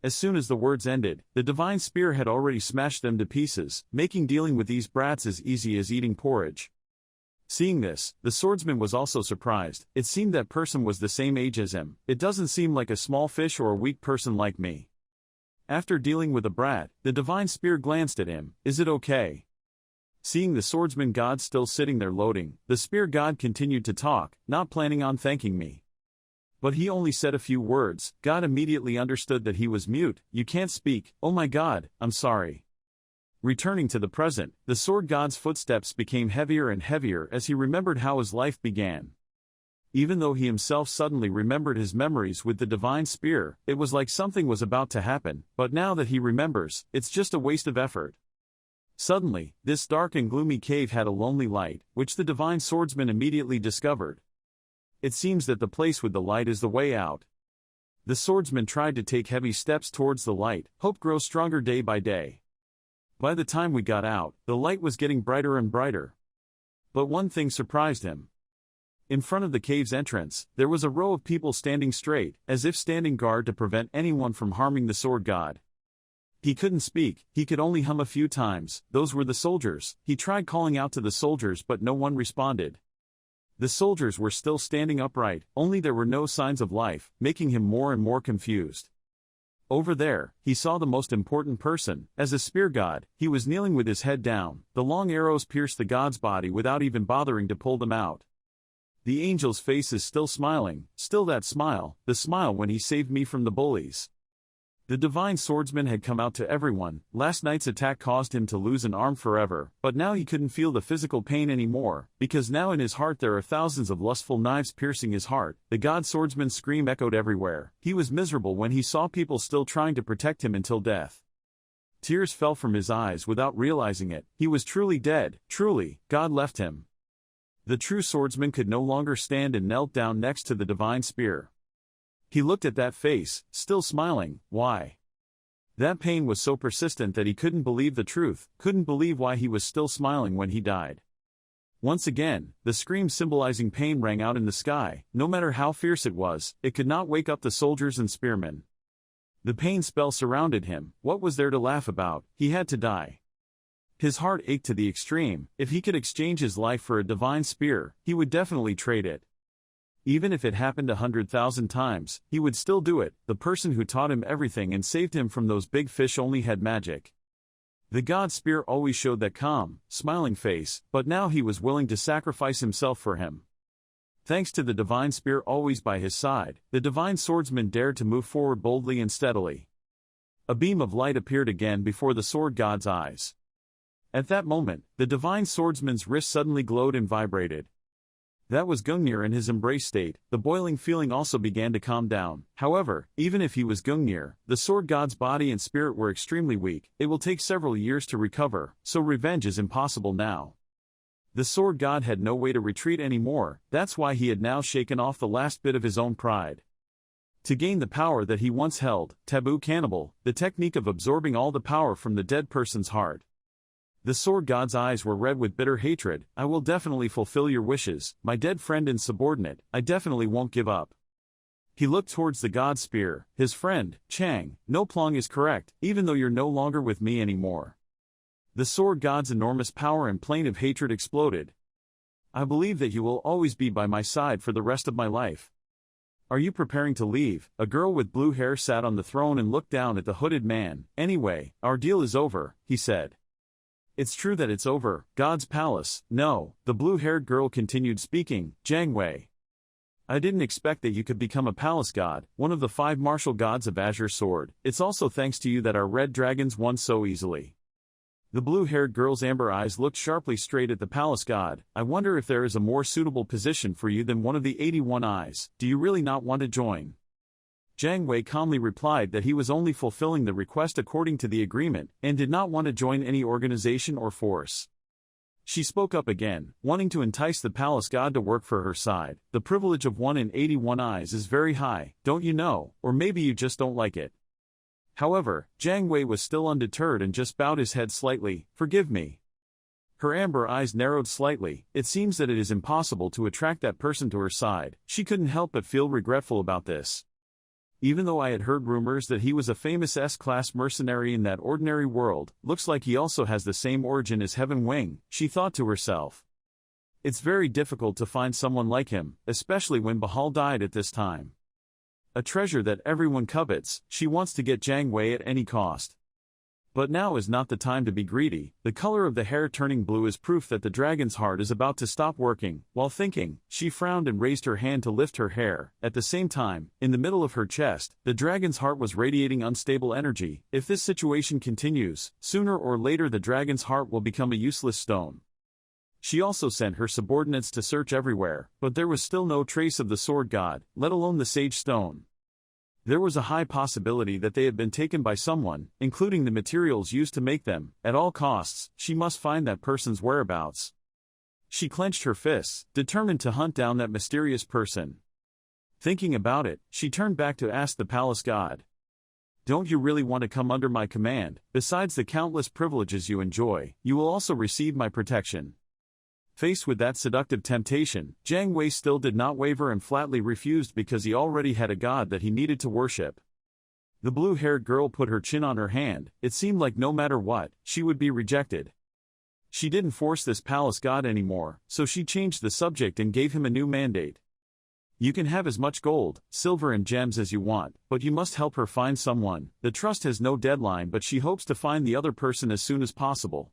As soon as the words ended, the divine spear had already smashed them to pieces, making dealing with these brats as easy as eating porridge. Seeing this, the swordsman was also surprised. It seemed that person was the same age as him. It doesn't seem like a small fish or a weak person like me. After dealing with the brat, the divine spear glanced at him. Is it okay? Seeing the swordsman god still sitting there loading, the spear god continued to talk, not planning on thanking me. But he only said a few words. God immediately understood that he was mute. You can't speak. Oh my god, I'm sorry. Returning to the present, the sword god's footsteps became heavier and heavier as he remembered how his life began. Even though he himself suddenly remembered his memories with the divine spear, it was like something was about to happen, but now that he remembers, it's just a waste of effort. Suddenly, this dark and gloomy cave had a lonely light, which the divine swordsman immediately discovered. It seems that the place with the light is the way out. The swordsman tried to take heavy steps towards the light. Hope grows stronger day by day. By the time we got out, the light was getting brighter and brighter. But one thing surprised him. In front of the cave's entrance, there was a row of people standing straight, as if standing guard to prevent anyone from harming the sword god. He couldn't speak, he could only hum a few times. Those were the soldiers. He tried calling out to the soldiers but no one responded. The soldiers were still standing upright, only there were no signs of life, making him more and more confused. Over there, he saw the most important person. As a spear god, he was kneeling with his head down. The long arrows pierced the god's body without even bothering to pull them out. The angel's face is still smiling, still that smile, the smile when he saved me from the bullies. The divine swordsman had come out to everyone. Last night's attack caused him to lose an arm forever, but now he couldn't feel the physical pain anymore, because now in his heart there are thousands of lustful knives piercing his heart. The god swordsman's scream echoed everywhere. He was miserable when he saw people still trying to protect him until death. Tears fell from his eyes without realizing it. He was truly dead. Truly, God left him. The true swordsman could no longer stand and knelt down next to the divine spear. He looked at that face, still smiling. Why? That pain was so persistent that he couldn't believe the truth, couldn't believe why he was still smiling when he died. Once again, the scream symbolizing pain rang out in the sky. No matter how fierce it was, it could not wake up the soldiers and spearmen. The pain spell surrounded him. What was there to laugh about? He had to die. His heart ached to the extreme. If he could exchange his life for a divine spear, he would definitely trade it. Even if it happened 100,000 times, he would still do it. The person who taught him everything and saved him from those big fish only had magic. The god spear always showed that calm, smiling face, but now he was willing to sacrifice himself for him. Thanks to the divine spear always by his side, the divine swordsman dared to move forward boldly and steadily. A beam of light appeared again before the sword god's eyes. At that moment, the divine swordsman's wrist suddenly glowed and vibrated. That was Gungnir in his embrace state. The boiling feeling also began to calm down. However, even if he was Gungnir, the sword god's body and spirit were extremely weak. It will take several years to recover, so revenge is impossible now. The sword god had no way to retreat anymore. That's why he had now shaken off the last bit of his own pride. To gain the power that he once held, taboo cannibal, the technique of absorbing all the power from the dead person's heart. The sword god's eyes were red with bitter hatred. I will definitely fulfill your wishes, my dead friend and subordinate. I definitely won't give up. He looked towards the god's spear. His friend, Chang, no Plong is correct, even though you're no longer with me anymore. The sword god's enormous power and plaintive hatred exploded. I believe that you will always be by my side for the rest of my life. Are you preparing to leave? A girl with blue hair sat on the throne and looked down at the hooded man. Anyway, our deal is over, he said. It's true that it's over, God's palace. No, the blue-haired girl continued speaking, Jiang Wei. I didn't expect that you could become a palace god, one of the 5 martial gods of Azure Sword. It's also thanks to you that our red dragons won so easily. The blue-haired girl's amber eyes looked sharply straight at the palace god. I wonder if there is a more suitable position for you than one of the 81 eyes. Do you really not want to join? Jiang Wei calmly replied that he was only fulfilling the request according to the agreement, and did not want to join any organization or force. She spoke up again, wanting to entice the palace god to work for her side. The privilege of 1 in 81 eyes is very high, don't you know, or maybe you just don't like it. However, Jiang Wei was still undeterred and just bowed his head slightly. Forgive me. Her amber eyes narrowed slightly. It seems that it is impossible to attract that person to her side. She couldn't help but feel regretful about this. Even though I had heard rumors that he was a famous S-class mercenary in that ordinary world, looks like he also has the same origin as Heaven Wing, she thought to herself. It's very difficult to find someone like him, especially when Bahal died at this time. A treasure that everyone covets, she wants to get Jiang Wei at any cost. But now is not the time to be greedy. The color of the hair turning blue is proof that the dragon's heart is about to stop working. While thinking, she frowned and raised her hand to lift her hair. At the same time, in the middle of her chest, the dragon's heart was radiating unstable energy. If this situation continues, sooner or later the dragon's heart will become a useless stone. She also sent her subordinates to search everywhere, but there was still no trace of the sword god, let alone the sage stone. There was a high possibility that they had been taken by someone, including the materials used to make them. At all costs, she must find that person's whereabouts. She clenched her fists, determined to hunt down that mysterious person. Thinking about it, she turned back to ask the palace god. Don't you really want to come under my command? Besides the countless privileges you enjoy, you will also receive my protection. Faced with that seductive temptation, Jiang Wei still did not waver and flatly refused because he already had a god that he needed to worship. The blue-haired girl put her chin on her hand. It seemed like no matter what, she would be rejected. She didn't force this palace god anymore, so she changed the subject and gave him a new mandate. You can have as much gold, silver and gems as you want, but you must help her find someone. The trust has no deadline, but she hopes to find the other person as soon as possible.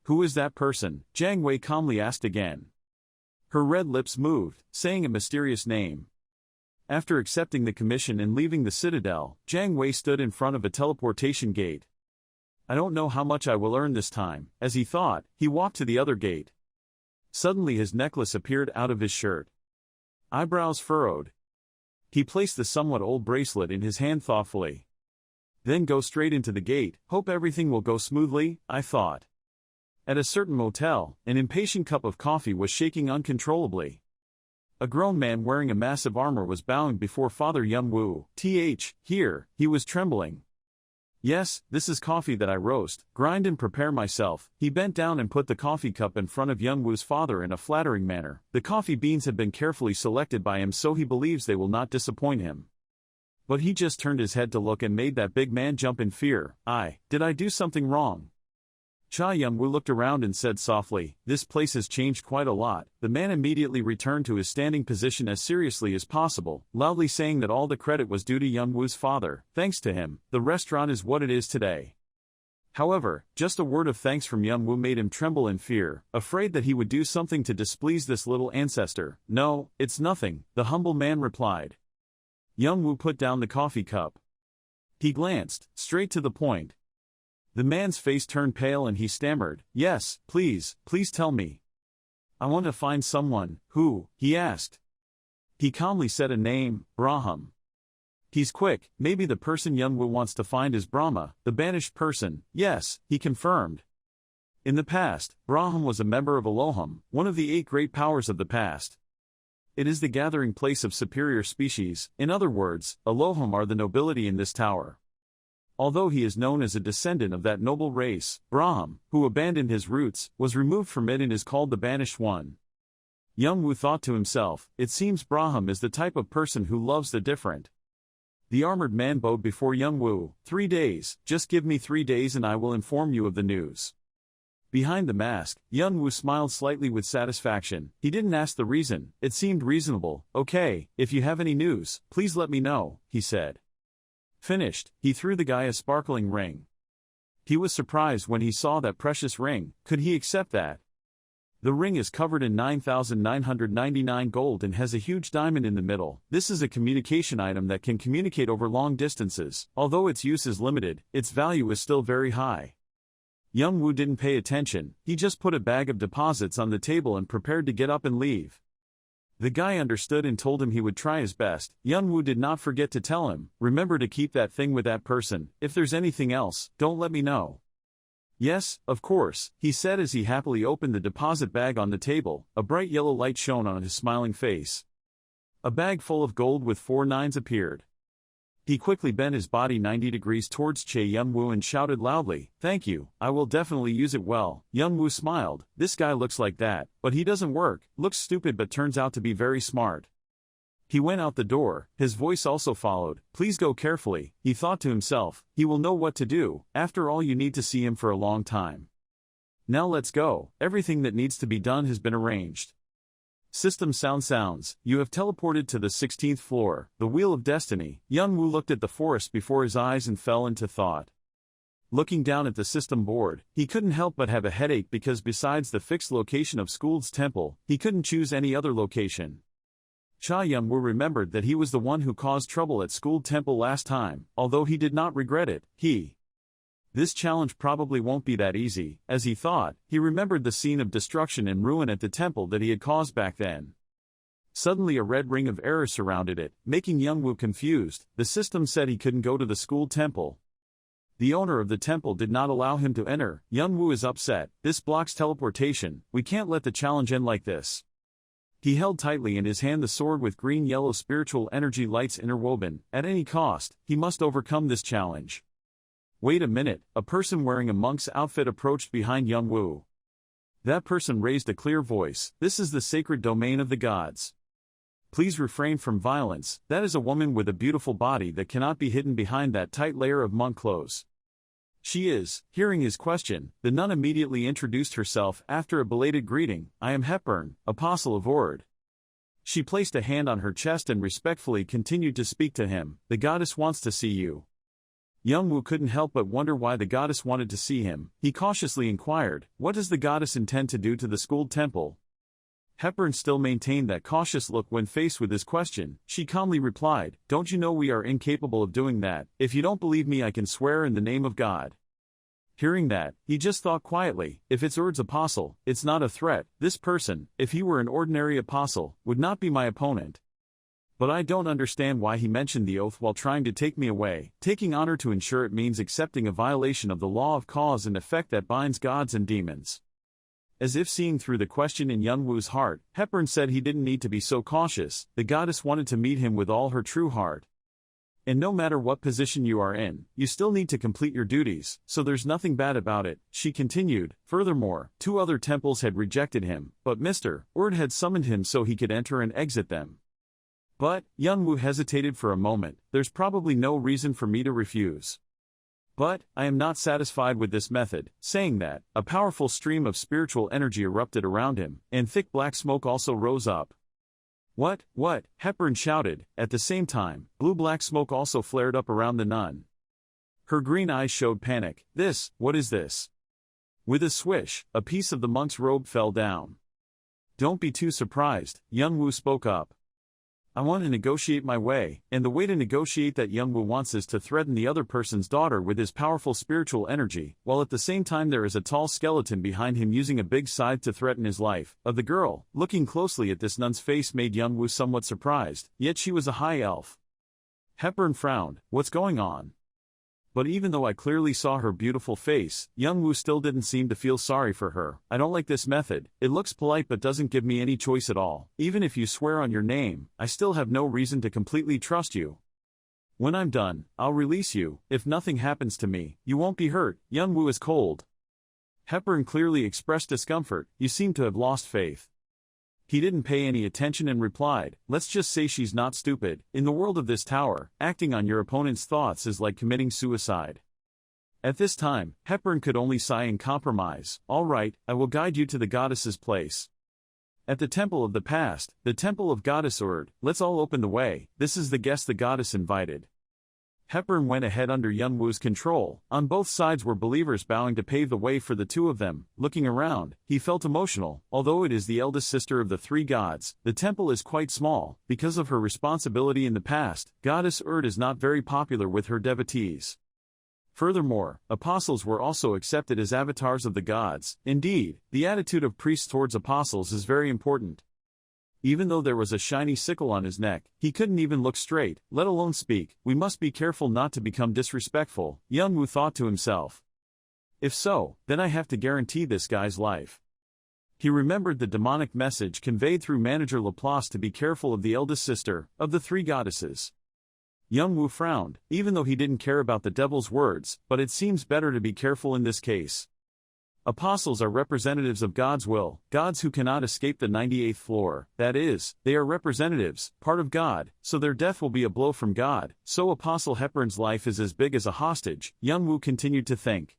Who is that person? Jiang Wei calmly asked again. Her red lips moved, saying a mysterious name. After accepting the commission and leaving the citadel, Jiang Wei stood in front of a teleportation gate. I don't know how much I will earn this time. As he thought, he walked to the other gate. Suddenly his necklace appeared out of his shirt. Eyebrows furrowed. He placed the somewhat old bracelet in his hand thoughtfully. Then go straight into the gate. Hope everything will go smoothly, I thought. At a certain motel, an impatient cup of coffee was shaking uncontrollably. A grown man wearing a massive armor was bowing before Father Yun Wu. Here, he was trembling. Yes, this is coffee that I roast, grind and prepare myself. He bent down and put the coffee cup in front of Yun Wu's father in a flattering manner. The coffee beans have been carefully selected by him, so he believes they will not disappoint him. But he just turned his head to look and made that big man jump in fear. Did I do something wrong? Cha Yun-Wu looked around and said softly, this place has changed quite a lot. The man immediately returned to his standing position as seriously as possible, loudly saying that all the credit was due to Yun-Wu's father. Thanks to him, the restaurant is what it is today. However, just a word of thanks from Yun-Wu made him tremble in fear, afraid that he would do something to displease this little ancestor. No, it's nothing, the humble man replied. Yun-Wu put down the coffee cup. He glanced, straight to the point. The man's face turned pale and he stammered, "Yes, please tell me. I want to find someone." "Who?" he asked. He calmly said a name, Braham. "He's quick, maybe the person Young-woo wants to find is Brahma, the banished person." "Yes," he confirmed. In the past, Braham was a member of Elohim, one of the 8 great powers of the past. It is the gathering place of superior species, in other words, Elohim are the nobility in this tower. Although he is known as a descendant of that noble race, Braham, who abandoned his roots, was removed from it and is called the Banished One. Young-woo thought to himself, it seems Braham is the type of person who loves the different. The armored man bowed before Young-woo. 3 days, just give me 3 days and I will inform you of the news." Behind the mask, Young-woo smiled slightly with satisfaction. He didn't ask the reason, it seemed reasonable. "Okay, if you have any news, please let me know," he said. Finished, he threw the guy a sparkling ring. He was surprised when he saw that precious ring. Could he accept that? The ring is covered in 9,999 gold and has a huge diamond in the middle. This is a communication item that can communicate over long distances. Although its use is limited, its value is still very high. Young-woo didn't pay attention, he just put a bag of deposits on the table and prepared to get up and leave. The guy understood and told him he would try his best. Young-woo did not forget to tell him, "Remember to keep that thing with that person. If there's anything else, don't let me know." "Yes, of course," he said as he happily opened the deposit bag on the table. A bright yellow light shone on his smiling face. A bag full of gold with 4 nines appeared. He quickly bent his body 90 degrees towards Young-woo and shouted loudly, "Thank you, I will definitely use it well." Young-woo smiled. This guy looks like that, but he doesn't work, looks stupid but turns out to be very smart. He went out the door, his voice also followed. "Please go carefully," he thought to himself, he will know what to do, after all you need to see him for a long time. Now let's go, everything that needs to be done has been arranged. System sounds, you have teleported to the 16th floor, the Wheel of Destiny. Young-woo looked at the forest before his eyes and fell into thought. Looking down at the system board, he couldn't help but have a headache because besides the fixed location of Skuld's temple, he couldn't choose any other location. Young-woo remembered that he was the one who caused trouble at Skuld temple last time, although he did not regret it. This challenge probably won't be that easy, as he thought. He remembered the scene of destruction and ruin at the temple that he had caused back then. Suddenly a red ring of error surrounded it, making Young-woo confused. The system said he couldn't go to the Skuld temple. The owner of the temple did not allow him to enter. Young-woo is upset. This blocks teleportation, we can't let the challenge end like this. He held tightly in his hand the sword with green-yellow spiritual energy lights interwoven. At any cost, he must overcome this challenge. Wait a minute, a person wearing a monk's outfit approached behind Young-woo. That person raised a clear voice, "This is the sacred domain of the gods. Please refrain from violence." That is a woman with a beautiful body that cannot be hidden behind that tight layer of monk clothes. She is. Hearing his question, the nun immediately introduced herself after a belated greeting. "I am Hepburn, Apostle of Ord." She placed a hand on her chest and respectfully continued to speak to him. "The goddess wants to see you." Young-woo couldn't help but wonder why the goddess wanted to see him. He cautiously inquired, "What does the goddess intend to do to the Skuld temple?" Hepburn still maintained that cautious look when faced with his question. She calmly replied, "Don't you know we are incapable of doing that? If you don't believe me I can swear in the name of God." Hearing that, he just thought quietly, if it's Urd's apostle, it's not a threat. This person, if he were an ordinary apostle, would not be my opponent. But I don't understand why he mentioned the oath while trying to take me away. Taking honor to ensure it means accepting a violation of the law of cause and effect that binds gods and demons. As if seeing through the question in Young-woo's heart, Hepburn said he didn't need to be so cautious. The goddess wanted to meet him with all her true heart. And no matter what position you are in, you still need to complete your duties, so there's nothing bad about it, she continued. Furthermore, 2 other temples had rejected him, but Mr. Ord had summoned him so he could enter and exit them. But, Young-woo hesitated for a moment, there's probably no reason for me to refuse. But, I am not satisfied with this method. Saying that, a powerful stream of spiritual energy erupted around him, and thick black smoke also rose up. What? Hepburn shouted. At the same time, blue-black smoke also flared up around the nun. Her green eyes showed panic. What is this? With a swish, a piece of the monk's robe fell down. Don't be too surprised, Young-woo spoke up. I want to negotiate my way, and the way to negotiate that Youngwoo wants is to threaten the other person's daughter with his powerful spiritual energy, while at the same time there is a tall skeleton behind him using a big scythe to threaten his life. Of the girl, looking closely at this nun's face made Youngwoo somewhat surprised, yet she was a high elf. Hepburn frowned. What's going on? But even though I clearly saw her beautiful face, Youngwoo still didn't seem to feel sorry for her. I don't like this method. It looks polite but doesn't give me any choice at all. Even if you swear on your name, I still have no reason to completely trust you. When I'm done, I'll release you. If nothing happens to me, you won't be hurt. Youngwoo is cold. Hepburn clearly expressed discomfort. You seem to have lost faith. He didn't pay any attention and replied, let's just say she's not stupid. In the world of this tower, acting on your opponent's thoughts is like committing suicide. At this time, Hepburn could only sigh in compromise. All right, I will guide you to the goddess's place. At the temple of the past, the temple of goddess Erd, let's all open the way. This is the guest the goddess invited. Hepburn went ahead under Youngwoo's control. On both sides were believers bowing to pave the way for the two of them. Looking around, he felt emotional. Although it is the eldest sister of the three gods, the temple is quite small. Because of her responsibility in the past, goddess Erd is not very popular with her devotees. Furthermore, apostles were also accepted as avatars of the gods. Indeed, the attitude of priests towards apostles is very important. Even though there was a shiny sickle on his neck, he couldn't even look straight, let alone speak. We must be careful not to become disrespectful, Youngwoo thought to himself. If so, then I have to guarantee this guy's life. He remembered the demonic message conveyed through Manager Laplace to be careful of the eldest sister, of the three goddesses. Youngwoo frowned, even though he didn't care about the devil's words, but it seems better to be careful in this case. Apostles are representatives of God's will, gods who cannot escape the 98th floor, that is, they are representatives, part of God, so their death will be a blow from God, so Apostle Hepburn's life is as big as a hostage, Youngwoo continued to think.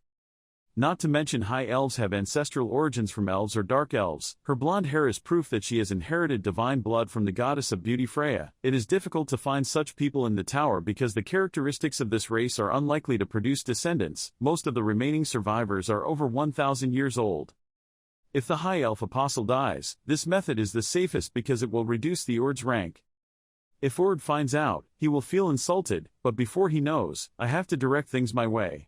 Not to mention high elves have ancestral origins from elves or dark elves. Her blonde hair is proof that she has inherited divine blood from the goddess of beauty Freya. It is difficult to find such people in the tower because the characteristics of this race are unlikely to produce descendants. Most of the remaining survivors are over 1,000 years old. If the high elf apostle dies, this method is the safest because it will reduce the Erd's rank. If Erd finds out, he will feel insulted, but before he knows, I have to direct things my way.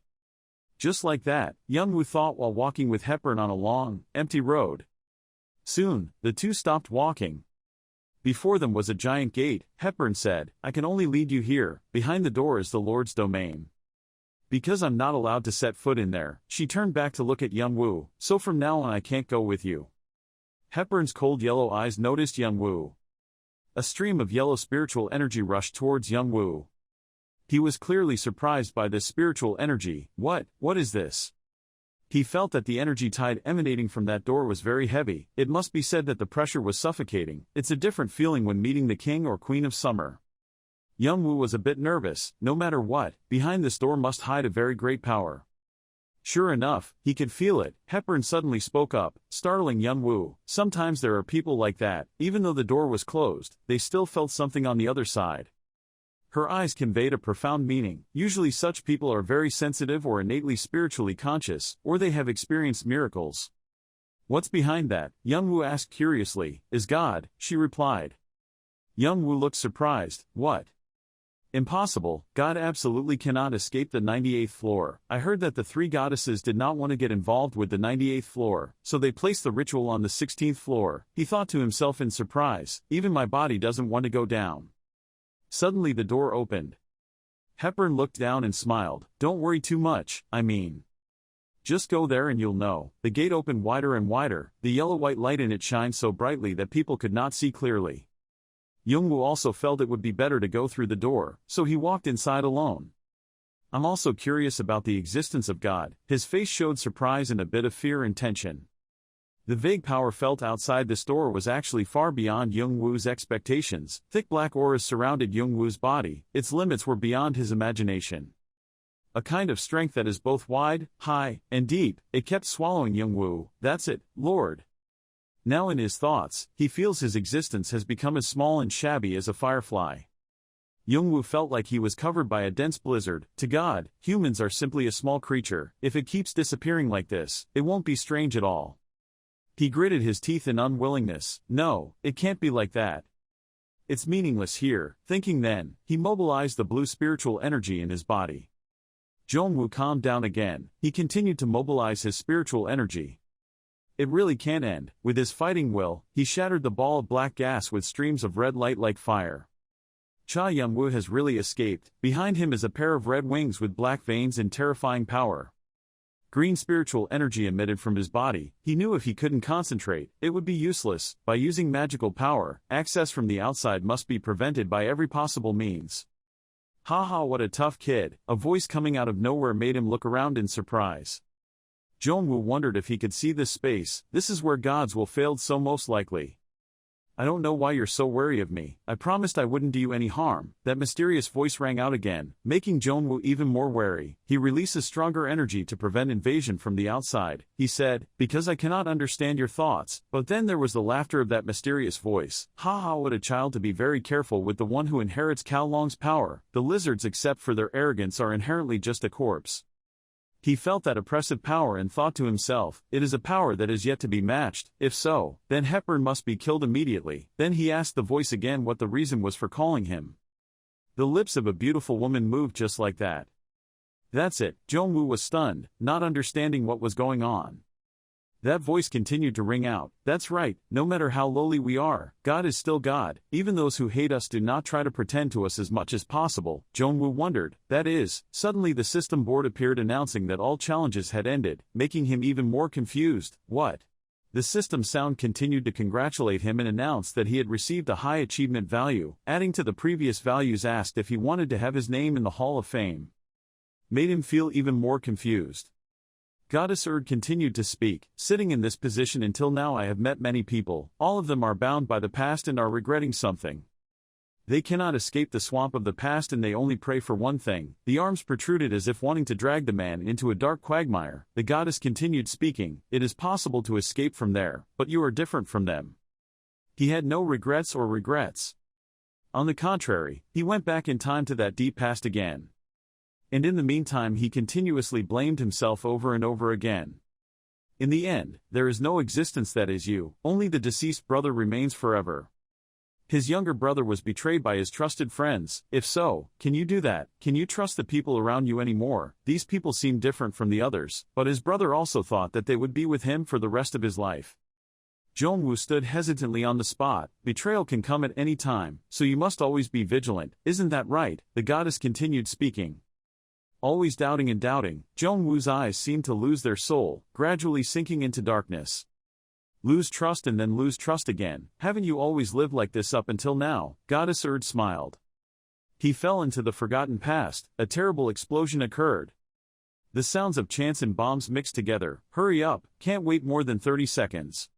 Just like that, Youngwoo thought while walking with Hepburn on a long, empty road. Soon, the two stopped walking. Before them was a giant gate. Hepburn said, I can only lead you here. Behind the door is the Lord's domain. Because I'm not allowed to set foot in there, she turned back to look at Youngwoo, so from now on I can't go with you. Hepburn's cold yellow eyes noticed Youngwoo. A stream of yellow spiritual energy rushed towards Youngwoo. He was clearly surprised by this spiritual energy. What is this? He felt that the energy tide emanating from that door was very heavy. It must be said that the pressure was suffocating. It's a different feeling when meeting the king or queen of summer. Youngwoo was a bit nervous. No matter what, behind this door must hide a very great power. Sure enough, he could feel it. Hepburn suddenly spoke up, startling Youngwoo. Sometimes there are people like that. Even though the door was closed, they still felt something on the other side. Her eyes conveyed a profound meaning. Usually such people are very sensitive or innately spiritually conscious, or they have experienced miracles. What's behind that? Youngwoo asked curiously. Is God, she replied. Youngwoo looked surprised. What? Impossible. God absolutely cannot escape the 98th floor. I heard that the three goddesses did not want to get involved with the 98th floor, so they placed the ritual on the 16th floor. He thought to himself in surprise, even my body doesn't want to go down. Suddenly the door opened. Hepburn looked down and smiled. Don't worry too much, I mean. Just go there and you'll know. The gate opened wider and wider. The yellow-white light in it shined so brightly that people could not see clearly. Youngwoo also felt it would be better to go through the door, so he walked inside alone. I'm also curious about the existence of God. His face showed surprise and a bit of fear and tension. The vague power felt outside this door was actually far beyond Youngwoo's expectations. Thick black auras surrounded Youngwoo's body. Its limits were beyond his imagination. A kind of strength that is both wide, high, and deep. It kept swallowing Youngwoo. That's it, Lord. Now in his thoughts, he feels his existence has become as small and shabby as a firefly. Youngwoo felt like he was covered by a dense blizzard. To God, humans are simply a small creature. If it keeps disappearing like this, it won't be strange at all. He gritted his teeth in unwillingness. No, it can't be like that. It's meaningless here, thinking then, he mobilized the blue spiritual energy in his body. Jong-woo calmed down again, he continued to mobilize his spiritual energy. It really can't end. With his fighting will, he shattered the ball of black gas with streams of red light like fire. Cha Young-woo has really escaped. Behind him is a pair of red wings with black veins and terrifying power. Green spiritual energy emitted from his body. He knew if he couldn't concentrate, it would be useless. By using magical power, access from the outside must be prevented by every possible means. Haha, what a tough kid. A voice coming out of nowhere made him look around in surprise. Jong-woo wondered if he could see this space. This is where gods will fail so most likely. I don't know why you're so wary of me. I promised I wouldn't do you any harm. That mysterious voice rang out again, making Jong-woo even more wary. He releases stronger energy to prevent invasion from the outside. He said, because I cannot understand your thoughts. But then there was the laughter of that mysterious voice. Haha, what a child, to be very careful with the one who inherits Cao Long's power. The lizards, except for their arrogance, are inherently just a corpse. He felt that oppressive power and thought to himself, it is a power that is yet to be matched. If so, then Hepburn must be killed immediately. Then he asked the voice again what the reason was for calling him. The lips of a beautiful woman moved just like that. That's it. Jong-woo was stunned, not understanding what was going on. That voice continued to ring out, that's right, no matter how lowly we are, God is still God. Even those who hate us do not try to pretend to us as much as possible. Jong-woo wondered, that is, suddenly the system board appeared announcing that all challenges had ended, making him even more confused. What? The system sound continued to congratulate him and announced that he had received a high achievement value, adding to the previous values, asked if he wanted to have his name in the Hall of Fame. Made him feel even more confused. Goddess Erd continued to speak, sitting in this position until now I have met many people, all of them are bound by the past and are regretting something. They cannot escape the swamp of the past and they only pray for one thing. The arms protruded as if wanting to drag the man into a dark quagmire. The goddess continued speaking, it is possible to escape from there, but you are different from them. He had no regrets or regrets. On the contrary, he went back in time to that deep past again. And in the meantime he continuously blamed himself over and over again. In the end, there is no existence that is you, only the deceased brother remains forever. His younger brother was betrayed by his trusted friends. If so, can you do that? Can you trust the people around you anymore? These people seem different from the others, but his brother also thought that they would be with him for the rest of his life. Jong-woo stood hesitantly on the spot. Betrayal can come at any time, so you must always be vigilant, isn't that right? The goddess continued speaking. Always doubting and doubting, Jong-woo's eyes seemed to lose their soul, gradually sinking into darkness. Lose trust and then lose trust again. Haven't you always lived like this up until now? Goddess Erd smiled. He fell into the forgotten past. A terrible explosion occurred. The sounds of chants and bombs mixed together. Hurry up, can't wait more than 30 seconds.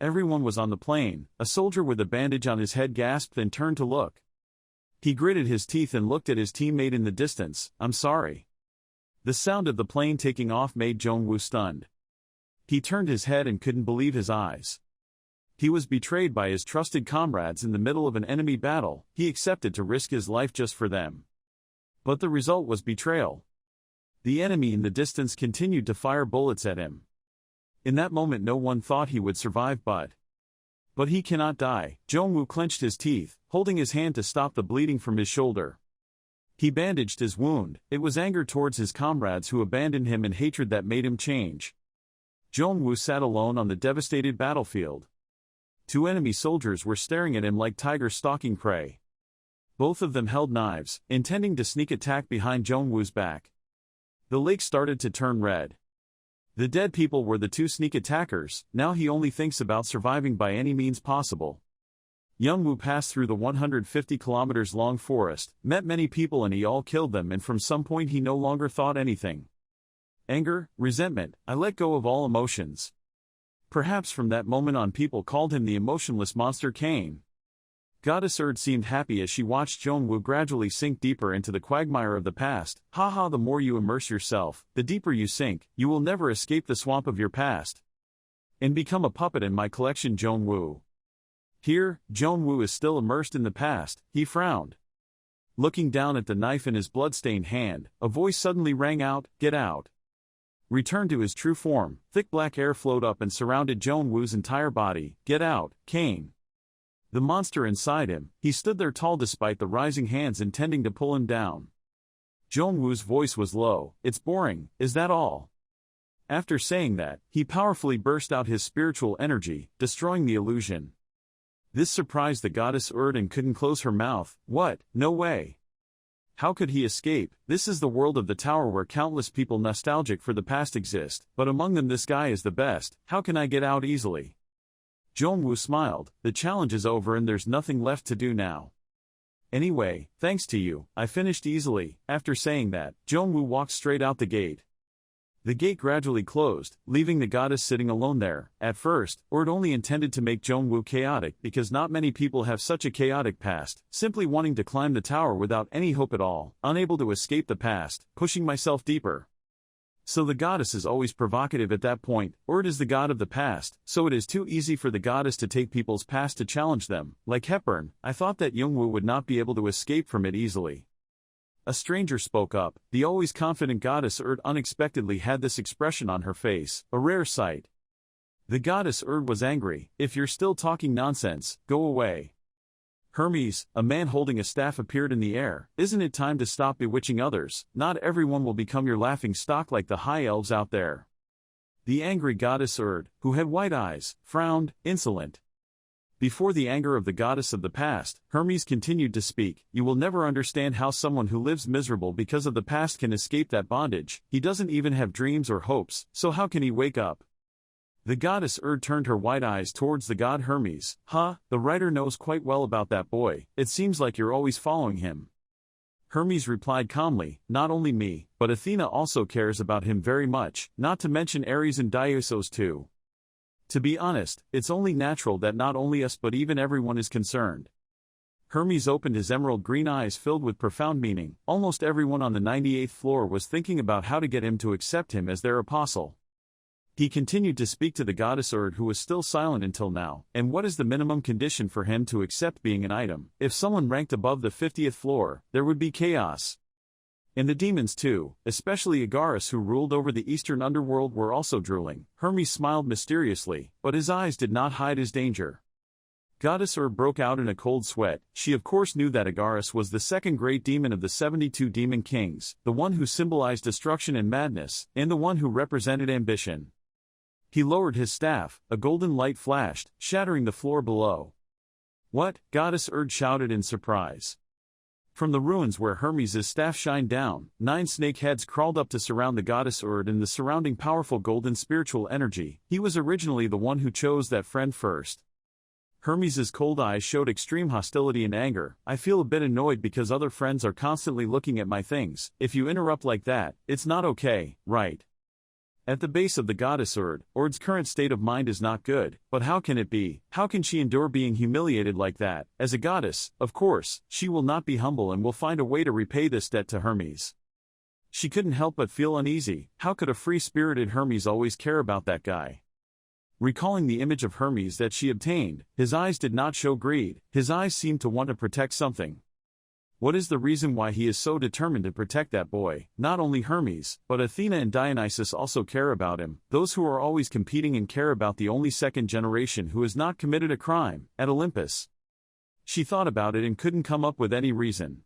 Everyone was on the plane. A soldier with a bandage on his head gasped and turned to look. He gritted his teeth and looked at his teammate in the distance. I'm sorry. The sound of the plane taking off made Jong-woo stunned. He turned his head and couldn't believe his eyes. He was betrayed by his trusted comrades in the middle of an enemy battle. He accepted to risk his life just for them. But the result was betrayal. The enemy in the distance continued to fire bullets at him. In that moment no one thought he would survive, but he cannot die. Jong-woo clenched his teeth, holding his hand to stop the bleeding from his shoulder. He bandaged his wound. It was anger towards his comrades who abandoned him and hatred that made him change. Jong-woo sat alone on the devastated battlefield. Two enemy soldiers were staring at him like tigers stalking prey. Both of them held knives, intending to sneak attack behind Jong-woo's back. The lake started to turn red. The dead people were the two sneak attackers. Now he only thinks about surviving by any means possible. Young-woo passed through the 150 kilometers long forest, met many people and he all killed them, and from some point he no longer thought anything. Anger, resentment, I let go of all emotions. Perhaps from that moment on people called him the emotionless monster Cain. Goddess Erd seemed happy as she watched Jong-woo gradually sink deeper into the quagmire of the past. Haha, the more you immerse yourself, the deeper you sink. You will never escape the swamp of your past and become a puppet in my collection, Jong-woo. Here, Jong-woo is still immersed in the past. He frowned. Looking down at the knife in his blood-stained hand, a voice suddenly rang out, "Get out." Return to his true form. Thick black air flowed up and surrounded Jong-woo's entire body. "Get out, Cain." The monster inside him, he stood there tall despite the rising hands intending to pull him down. Jongwoo's voice was low. "It's boring, is that all?" After saying that, he powerfully burst out his spiritual energy, destroying the illusion. This surprised the goddess Erd and couldn't close her mouth. What? No way. How could he escape? This is the world of the tower where countless people nostalgic for the past exist, but among them this guy is the best. How can I get out easily? Jongwoo smiled. The challenge is over and there's nothing left to do now. Anyway, thanks to you, I finished easily. After saying that, Jongwoo walked straight out the gate. The gate gradually closed, leaving the goddess sitting alone there. At first, Erd only intended to make Jongwoo chaotic because not many people have such a chaotic past, simply wanting to climb the tower without any hope at all, unable to escape the past, pushing myself deeper. So the goddess is always provocative at that point. Erd is the god of the past, so it is too easy for the goddess to take people's past to challenge them. Like Hepburn, I thought that Jongwoo would not be able to escape from it easily. A stranger spoke up. The always confident goddess Erd unexpectedly had this expression on her face, a rare sight. The goddess Erd was angry. "If you're still talking nonsense, go away." Hermes, a man holding a staff, appeared in the air. "Isn't it time to stop bewitching others? Not everyone will become your laughing stock like the high elves out there." The angry goddess Erd, who had white eyes, frowned, insolent. Before the anger of the goddess of the past, Hermes continued to speak. "You will never understand how someone who lives miserable because of the past can escape that bondage. He doesn't even have dreams or hopes, so how can he wake up?" The goddess Erd turned her white eyes towards the god Hermes. "Huh, the writer knows quite well about that boy. It seems like you're always following him." Hermes replied calmly, "Not only me, but Athena also cares about him very much, not to mention Ares and Dionysos too. To be honest, it's only natural that not only us but even everyone is concerned." Hermes opened his emerald green eyes filled with profound meaning. Almost everyone on the 98th floor was thinking about how to get him to accept him as their apostle. He continued to speak to the goddess Erd, who was still silent until now. "And what is the minimum condition for him to accept being an item? If someone ranked above the 50th floor, there would be chaos. And the demons too, especially Agaris who ruled over the eastern underworld, were also drooling." Hermes smiled mysteriously, but his eyes did not hide his danger. Goddess Erd broke out in a cold sweat. She of course knew that Agaris was the second great demon of the 72 demon kings, the one who symbolized destruction and madness, and the one who represented ambition. He lowered his staff, a golden light flashed, shattering the floor below. "What?" Goddess Erd shouted in surprise. From the ruins where Hermes' staff shined down, 9 snake heads crawled up to surround the goddess Erd and the surrounding powerful golden spiritual energy. He was originally the one who chose that friend first. Hermes' cold eyes showed extreme hostility and anger. "I feel a bit annoyed because other friends are constantly looking at my things. If you interrupt like that, it's not okay, right?" At the base of the goddess Erd's current state of mind is not good, but how can it be? How can she endure being humiliated like that? As a goddess, of course, she will not be humble and will find a way to repay this debt to Hermes. She couldn't help but feel uneasy. How could a free-spirited Hermes always care about that guy? Recalling the image of Hermes that she obtained, his eyes did not show greed. His eyes seemed to want to protect something. What is the reason why he is so determined to protect that boy? Not only Hermes, but Athena and Dionysus also care about him, those who are always competing and care about the only second generation who has not committed a crime, at Olympus. She thought about it and couldn't come up with any reason.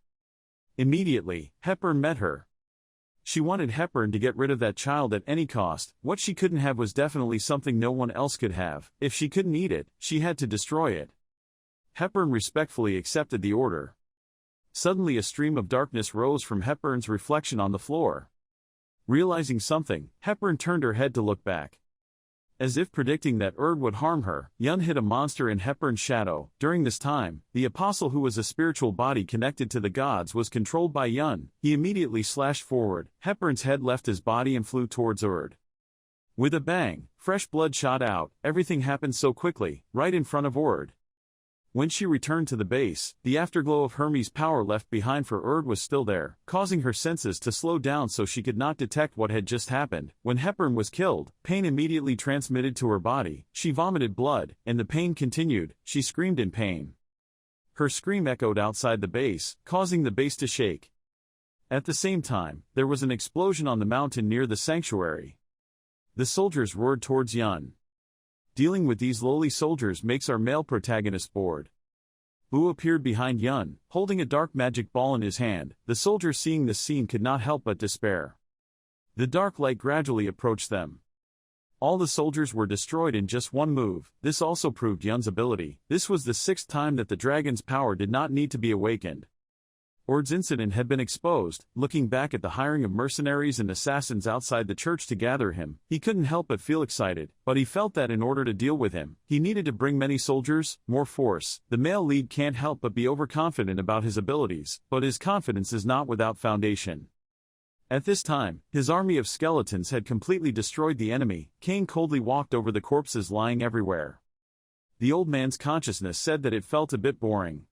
Immediately, Hepburn met her. She wanted Hepburn to get rid of that child at any cost. What she couldn't have was definitely something no one else could have. If she couldn't eat it, she had to destroy it. Hepburn respectfully accepted the order. Suddenly a stream of darkness rose from Hepburn's reflection on the floor. Realizing something, Hepburn turned her head to look back. As if predicting that Erd would harm her, Yun hid a monster in Hepburn's shadow. During this time, the apostle, who was a spiritual body connected to the gods, was controlled by Yun. He immediately slashed forward. Hepburn's head left his body and flew towards Erd. With a bang, fresh blood shot out. Everything happened so quickly, right in front of Erd. When she returned to the base, the afterglow of Hermes' power left behind for Erd was still there, causing her senses to slow down so she could not detect what had just happened. When Hepburn was killed, pain immediately transmitted to her body. She vomited blood, and the pain continued. She screamed in pain. Her scream echoed outside the base, causing the base to shake. At the same time, there was an explosion on the mountain near the sanctuary. The soldiers roared towards Yun. Dealing with these lowly soldiers makes our male protagonist bored. Bu appeared behind Yun, holding a dark magic ball in his hand. The soldiers seeing this scene could not help but despair. The dark light gradually approached them. All the soldiers were destroyed in just one move. This also proved Yun's ability. This was the 6th time that the dragon's power did not need to be awakened. Ord's incident had been exposed. Looking back at the hiring of mercenaries and assassins outside the church to gather him, he couldn't help but feel excited, but he felt that in order to deal with him, he needed to bring many soldiers, more force. The male lead can't help but be overconfident about his abilities, but his confidence is not without foundation. At this time, his army of skeletons had completely destroyed the enemy. Cain coldly walked over the corpses lying everywhere. The old man's consciousness said that it felt a bit boring.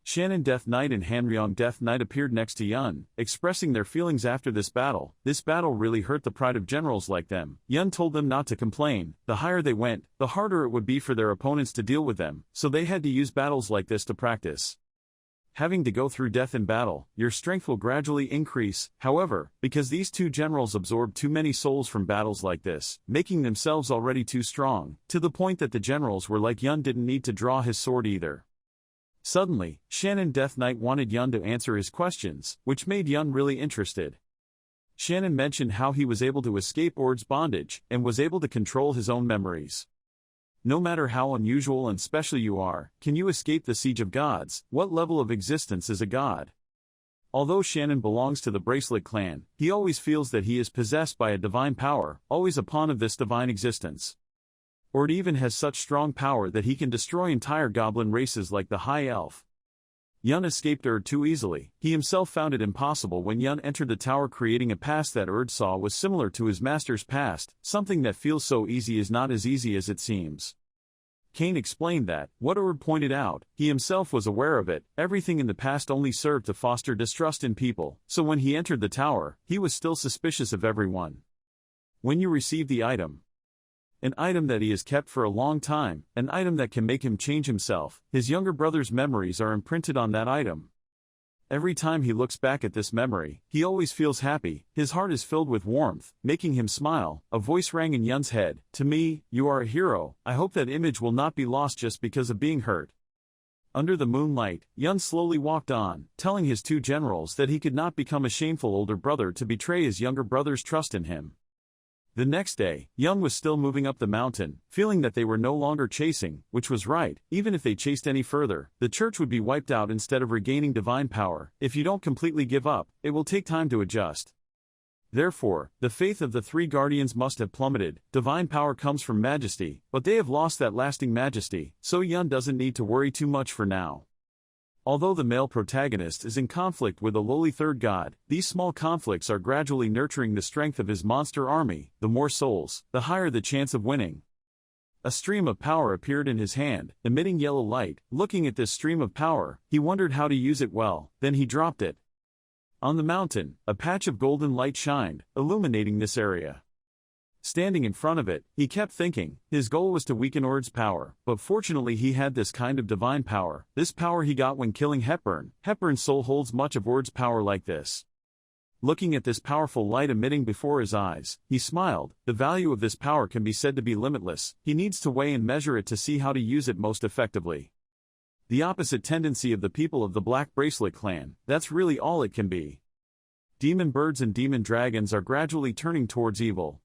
Shannon Death Knight and Hanryong Death Knight appeared next to Yun, expressing their feelings after this battle. This battle really hurt the pride of generals like them. Yun told them not to complain. The higher they went, the harder it would be for their opponents to deal with them, so they had to use battles like this to practice. Having to go through death in battle, your strength will gradually increase. However, because these two generals absorbed too many souls from battles like this, making themselves already too strong, to the point that the generals were like Yun didn't need to draw his sword either. Suddenly, Shannon Death Knight wanted Yun to answer his questions, which made Yun really interested. Shannon mentioned how he was able to escape Ord's bondage, and was able to control his own memories. No matter how unusual and special you are, can you escape the siege of gods? What level of existence is a god? Although Shannon belongs to the Bracelet clan, he always feels that he is possessed by a divine power, always a pawn of this divine existence. Ord even has such strong power that he can destroy entire goblin races like the High Elf. Yun escaped Erd too easily. He himself found it impossible when Yun entered the tower, creating a past that Erd saw was similar to his master's past. Something that feels so easy is not as easy as it seems. Cain explained that, what Erd pointed out, he himself was aware of it. Everything in the past only served to foster distrust in people, so when he entered the tower, he was still suspicious of everyone. When you receive the item, an item that he has kept for a long time, an item that can make him change himself, his younger brother's memories are imprinted on that item. Every time he looks back at this memory, he always feels happy. His heart is filled with warmth, making him smile. A voice rang in Yun's head. To me, you are a hero. I hope that image will not be lost just because of being hurt. Under the moonlight, Yun slowly walked on, telling his two generals that he could not become a shameful older brother to betray his younger brother's trust in him. The next day, Yun was still moving up the mountain, feeling that they were no longer chasing, which was right. Even if they chased any further, the church would be wiped out instead of regaining divine power. If you don't completely give up, it will take time to adjust. Therefore, the faith of the three guardians must have plummeted. Divine power comes from majesty, but they have lost that lasting majesty, so Yun doesn't need to worry too much for now. Although the male protagonist is in conflict with a lowly third god, these small conflicts are gradually nurturing the strength of his monster army. The more souls, the higher the chance of winning. A stream of power appeared in his hand, emitting yellow light. Looking at this stream of power, he wondered how to use it well, then he dropped it. On the mountain, a patch of golden light shined, illuminating this area. Standing in front of it, he kept thinking. His goal was to weaken Ord's power, but fortunately he had this kind of divine power. This power he got when killing Hepburn. Hepburn's soul holds much of Ord's power like this. Looking at this powerful light emitting before his eyes, he smiled. The value of this power can be said to be limitless. He needs to weigh and measure it to see how to use it most effectively. The opposite tendency of the people of the Black Bracelet clan, that's really all it can be. Demon birds and demon dragons are gradually turning towards evil.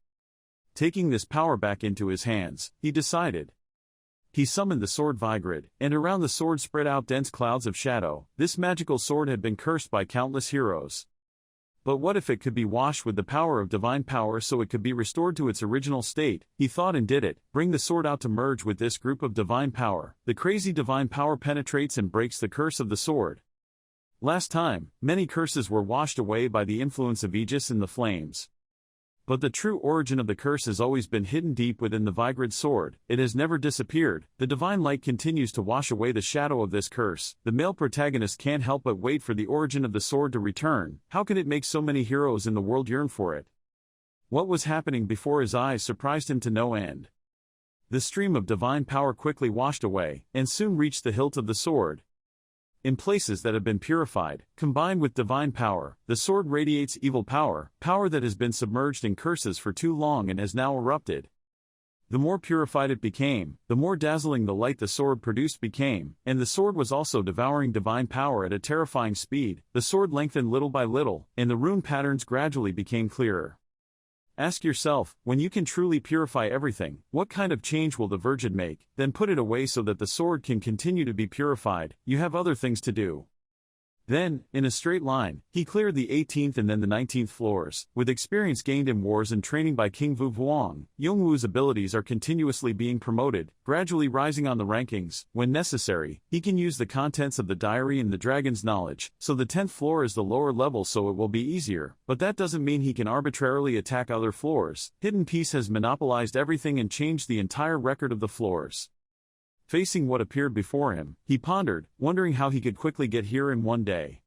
Taking this power back into his hands, he decided. He summoned the sword Vigrid, and around the sword spread out dense clouds of shadow. This magical sword had been cursed by countless heroes. But what if it could be washed with the power of divine power so it could be restored to its original state? He thought and did it. Bring the sword out to merge with this group of divine power. The crazy divine power penetrates and breaks the curse of the sword. Last time, many curses were washed away by the influence of Aegis and the flames. But the true origin of the curse has always been hidden deep within the Vigrid sword. It has never disappeared. The divine light continues to wash away the shadow of this curse. The male protagonist can't help but wait for the origin of the sword to return. How can it make so many heroes in the world yearn for it? What was happening before his eyes surprised him to no end. The stream of divine power quickly washed away, and soon reached the hilt of the sword. In places that have been purified, combined with divine power, the sword radiates evil power, power that has been submerged in curses for too long and has now erupted. The more purified it became, the more dazzling the light the sword produced became, and the sword was also devouring divine power at a terrifying speed. The sword lengthened little by little, and the rune patterns gradually became clearer. Ask yourself, when you can truly purify everything, what kind of change will the Virgin make? Then put it away so that the sword can continue to be purified. You have other things to do. Then, in a straight line, he cleared the 18th and then the 19th floors. With experience gained in wars and training by King Vu Vuong, Yongwu's abilities are continuously being promoted, gradually rising on the rankings. When necessary, he can use the contents of the diary and the dragon's knowledge, so the 10th floor is the lower level, so it will be easier. But that doesn't mean he can arbitrarily attack other floors. Hidden Peace has monopolized everything and changed the entire record of the floors. Facing what appeared before him, he pondered, wondering how he could quickly get here in one day.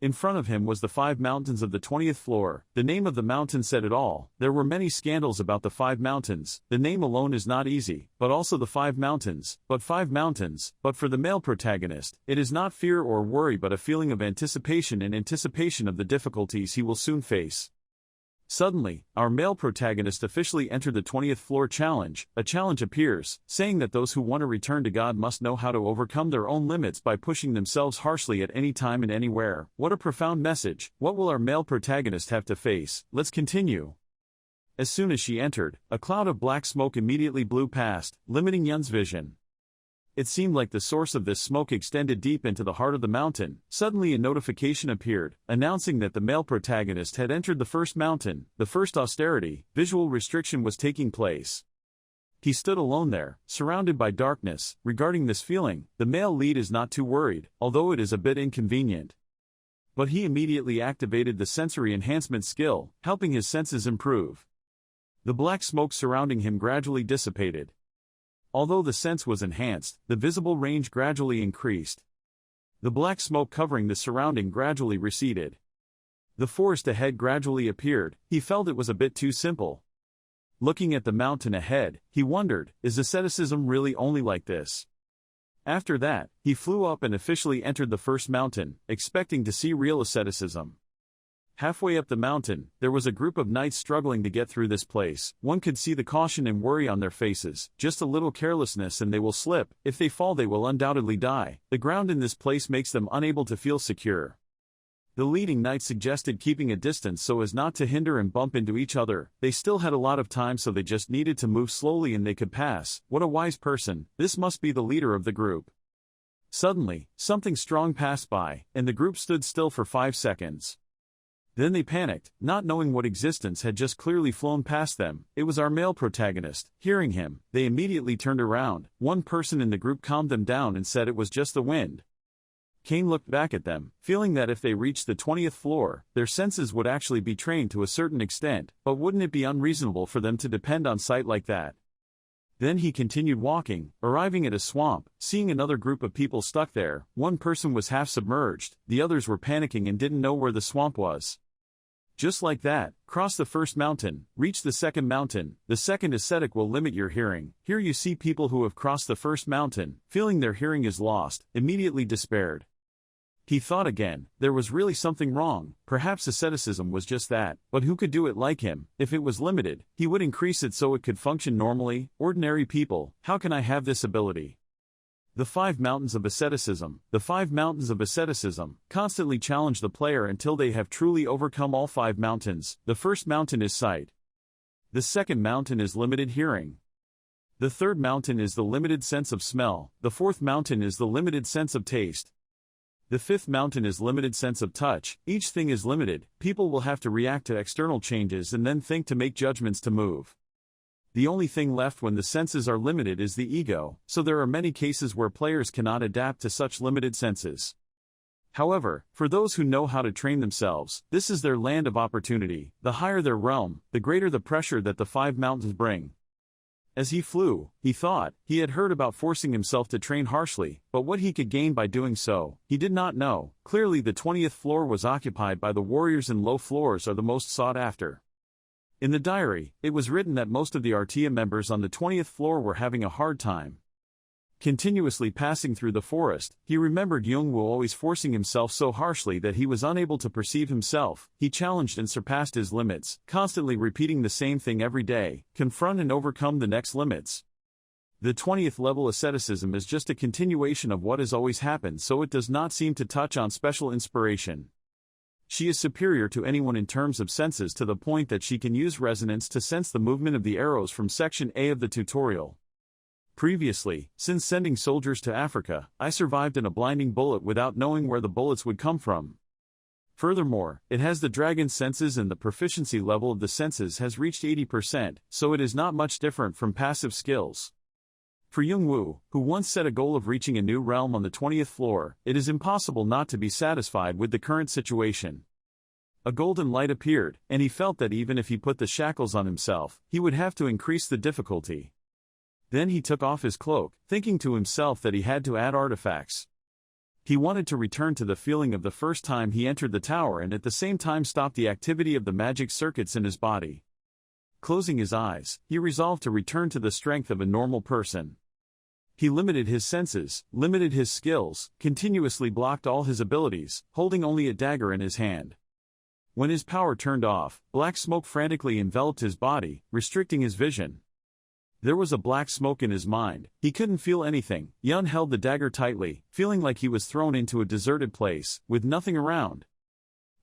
In front of him was the 5 mountains of the 20th floor. The name of the mountain said it all. There were many scandals about the 5 mountains. The name alone is not easy, but also the 5 mountains. But 5 mountains. But for the male protagonist, it is not fear or worry but a feeling of anticipation and anticipation of the difficulties he will soon face. Suddenly, our male protagonist officially entered the 20th floor challenge. A challenge appears, saying that those who want to return to God must know how to overcome their own limits by pushing themselves harshly at any time and anywhere. What a profound message. What will our male protagonist have to face? Let's continue. As soon as she entered, a cloud of black smoke immediately blew past, limiting Yun's vision. It seemed like the source of this smoke extended deep into the heart of the mountain. Suddenly a notification appeared, announcing that the male protagonist had entered the first mountain. The first austerity, visual restriction was taking place. He stood alone there, surrounded by darkness. Regarding this feeling, the male lead is not too worried, although it is a bit inconvenient. But he immediately activated the sensory enhancement skill, helping his senses improve. The black smoke surrounding him gradually dissipated. Although the sense was enhanced, the visible range gradually increased. The black smoke covering the surrounding gradually receded. The forest ahead gradually appeared. He felt it was a bit too simple. Looking at the mountain ahead, he wondered, is asceticism really only like this? After that, he flew up and officially entered the first mountain, expecting to see real asceticism. Halfway up the mountain, there was a group of knights struggling to get through this place. One could see the caution and worry on their faces. Just a little carelessness and they will slip. If they fall they will undoubtedly die. The ground in this place makes them unable to feel secure. The leading knight suggested keeping a distance so as not to hinder and bump into each other. They still had a lot of time, so they just needed to move slowly and they could pass. What a wise person. This must be the leader of the group. Suddenly, something strong passed by, and the group stood still for 5 seconds. Then they panicked, not knowing what existence had just clearly flown past them. It was our male protagonist. Hearing him, they immediately turned around. One person in the group calmed them down and said it was just the wind. Kane looked back at them, feeling that if they reached the 20th floor, their senses would actually be trained to a certain extent, but wouldn't it be unreasonable for them to depend on sight like that? Then he continued walking, arriving at a swamp, seeing another group of people stuck there. One person was half submerged, the others were panicking and didn't know where the swamp was. Just like that, cross the first mountain, reach the second mountain. The second ascetic will limit your hearing. Here you see people who have crossed the first mountain, feeling their hearing is lost, immediately despaired. He thought again, there was really something wrong. Perhaps asceticism was just that, but who could do it like him? If it was limited, he would increase it so it could function normally. Ordinary people, how can I have this ability? The 5 mountains of asceticism. The 5 mountains of asceticism constantly challenge the player until they have truly overcome all 5 mountains. The first mountain is sight. The second mountain is limited hearing. The third mountain is the limited sense of smell. The fourth mountain is the limited sense of taste. The fifth mountain is limited sense of touch. Each thing is limited. People will have to react to external changes and then think to make judgments to move. The only thing left when the senses are limited is the ego, so there are many cases where players cannot adapt to such limited senses. However, for those who know how to train themselves, this is their land of opportunity. The higher their realm, the greater the pressure that the 5 mountains bring. As he flew, he thought, he had heard about forcing himself to train harshly, but what he could gain by doing so, he did not know. Clearly the 20th floor was occupied by the warriors and low floors are the most sought after. In the diary, it was written that most of the Artia members on the 20th floor were having a hard time. Continuously passing through the forest, he remembered Yool always forcing himself so harshly that he was unable to perceive himself. He challenged and surpassed his limits, constantly repeating the same thing every day: confront and overcome the next limits. The 20th level asceticism is just a continuation of what has always happened, so it does not seem to touch on special inspiration. She is superior to anyone in terms of senses, to the point that she can use resonance to sense the movement of the arrows from Section A of the tutorial. Previously, since sending soldiers to Africa, I survived in a blinding bullet without knowing where the bullets would come from. Furthermore, it has the dragon senses, and the proficiency level of the senses has reached 80%, so it is not much different from passive skills. For Yool, who once set a goal of reaching a new realm on the 20th floor, it is impossible not to be satisfied with the current situation. A golden light appeared, and he felt that even if he put the shackles on himself, he would have to increase the difficulty. Then he took off his cloak, thinking to himself that he had to add artifacts. He wanted to return to the feeling of the first time he entered the tower and at the same time stop the activity of the magic circuits in his body. Closing his eyes, he resolved to return to the strength of a normal person. He limited his senses, limited his skills, continuously blocked all his abilities, holding only a dagger in his hand. When his power turned off, black smoke frantically enveloped his body, restricting his vision. There was a black smoke in his mind. He couldn't feel anything. Yool held the dagger tightly, feeling like he was thrown into a deserted place, with nothing around.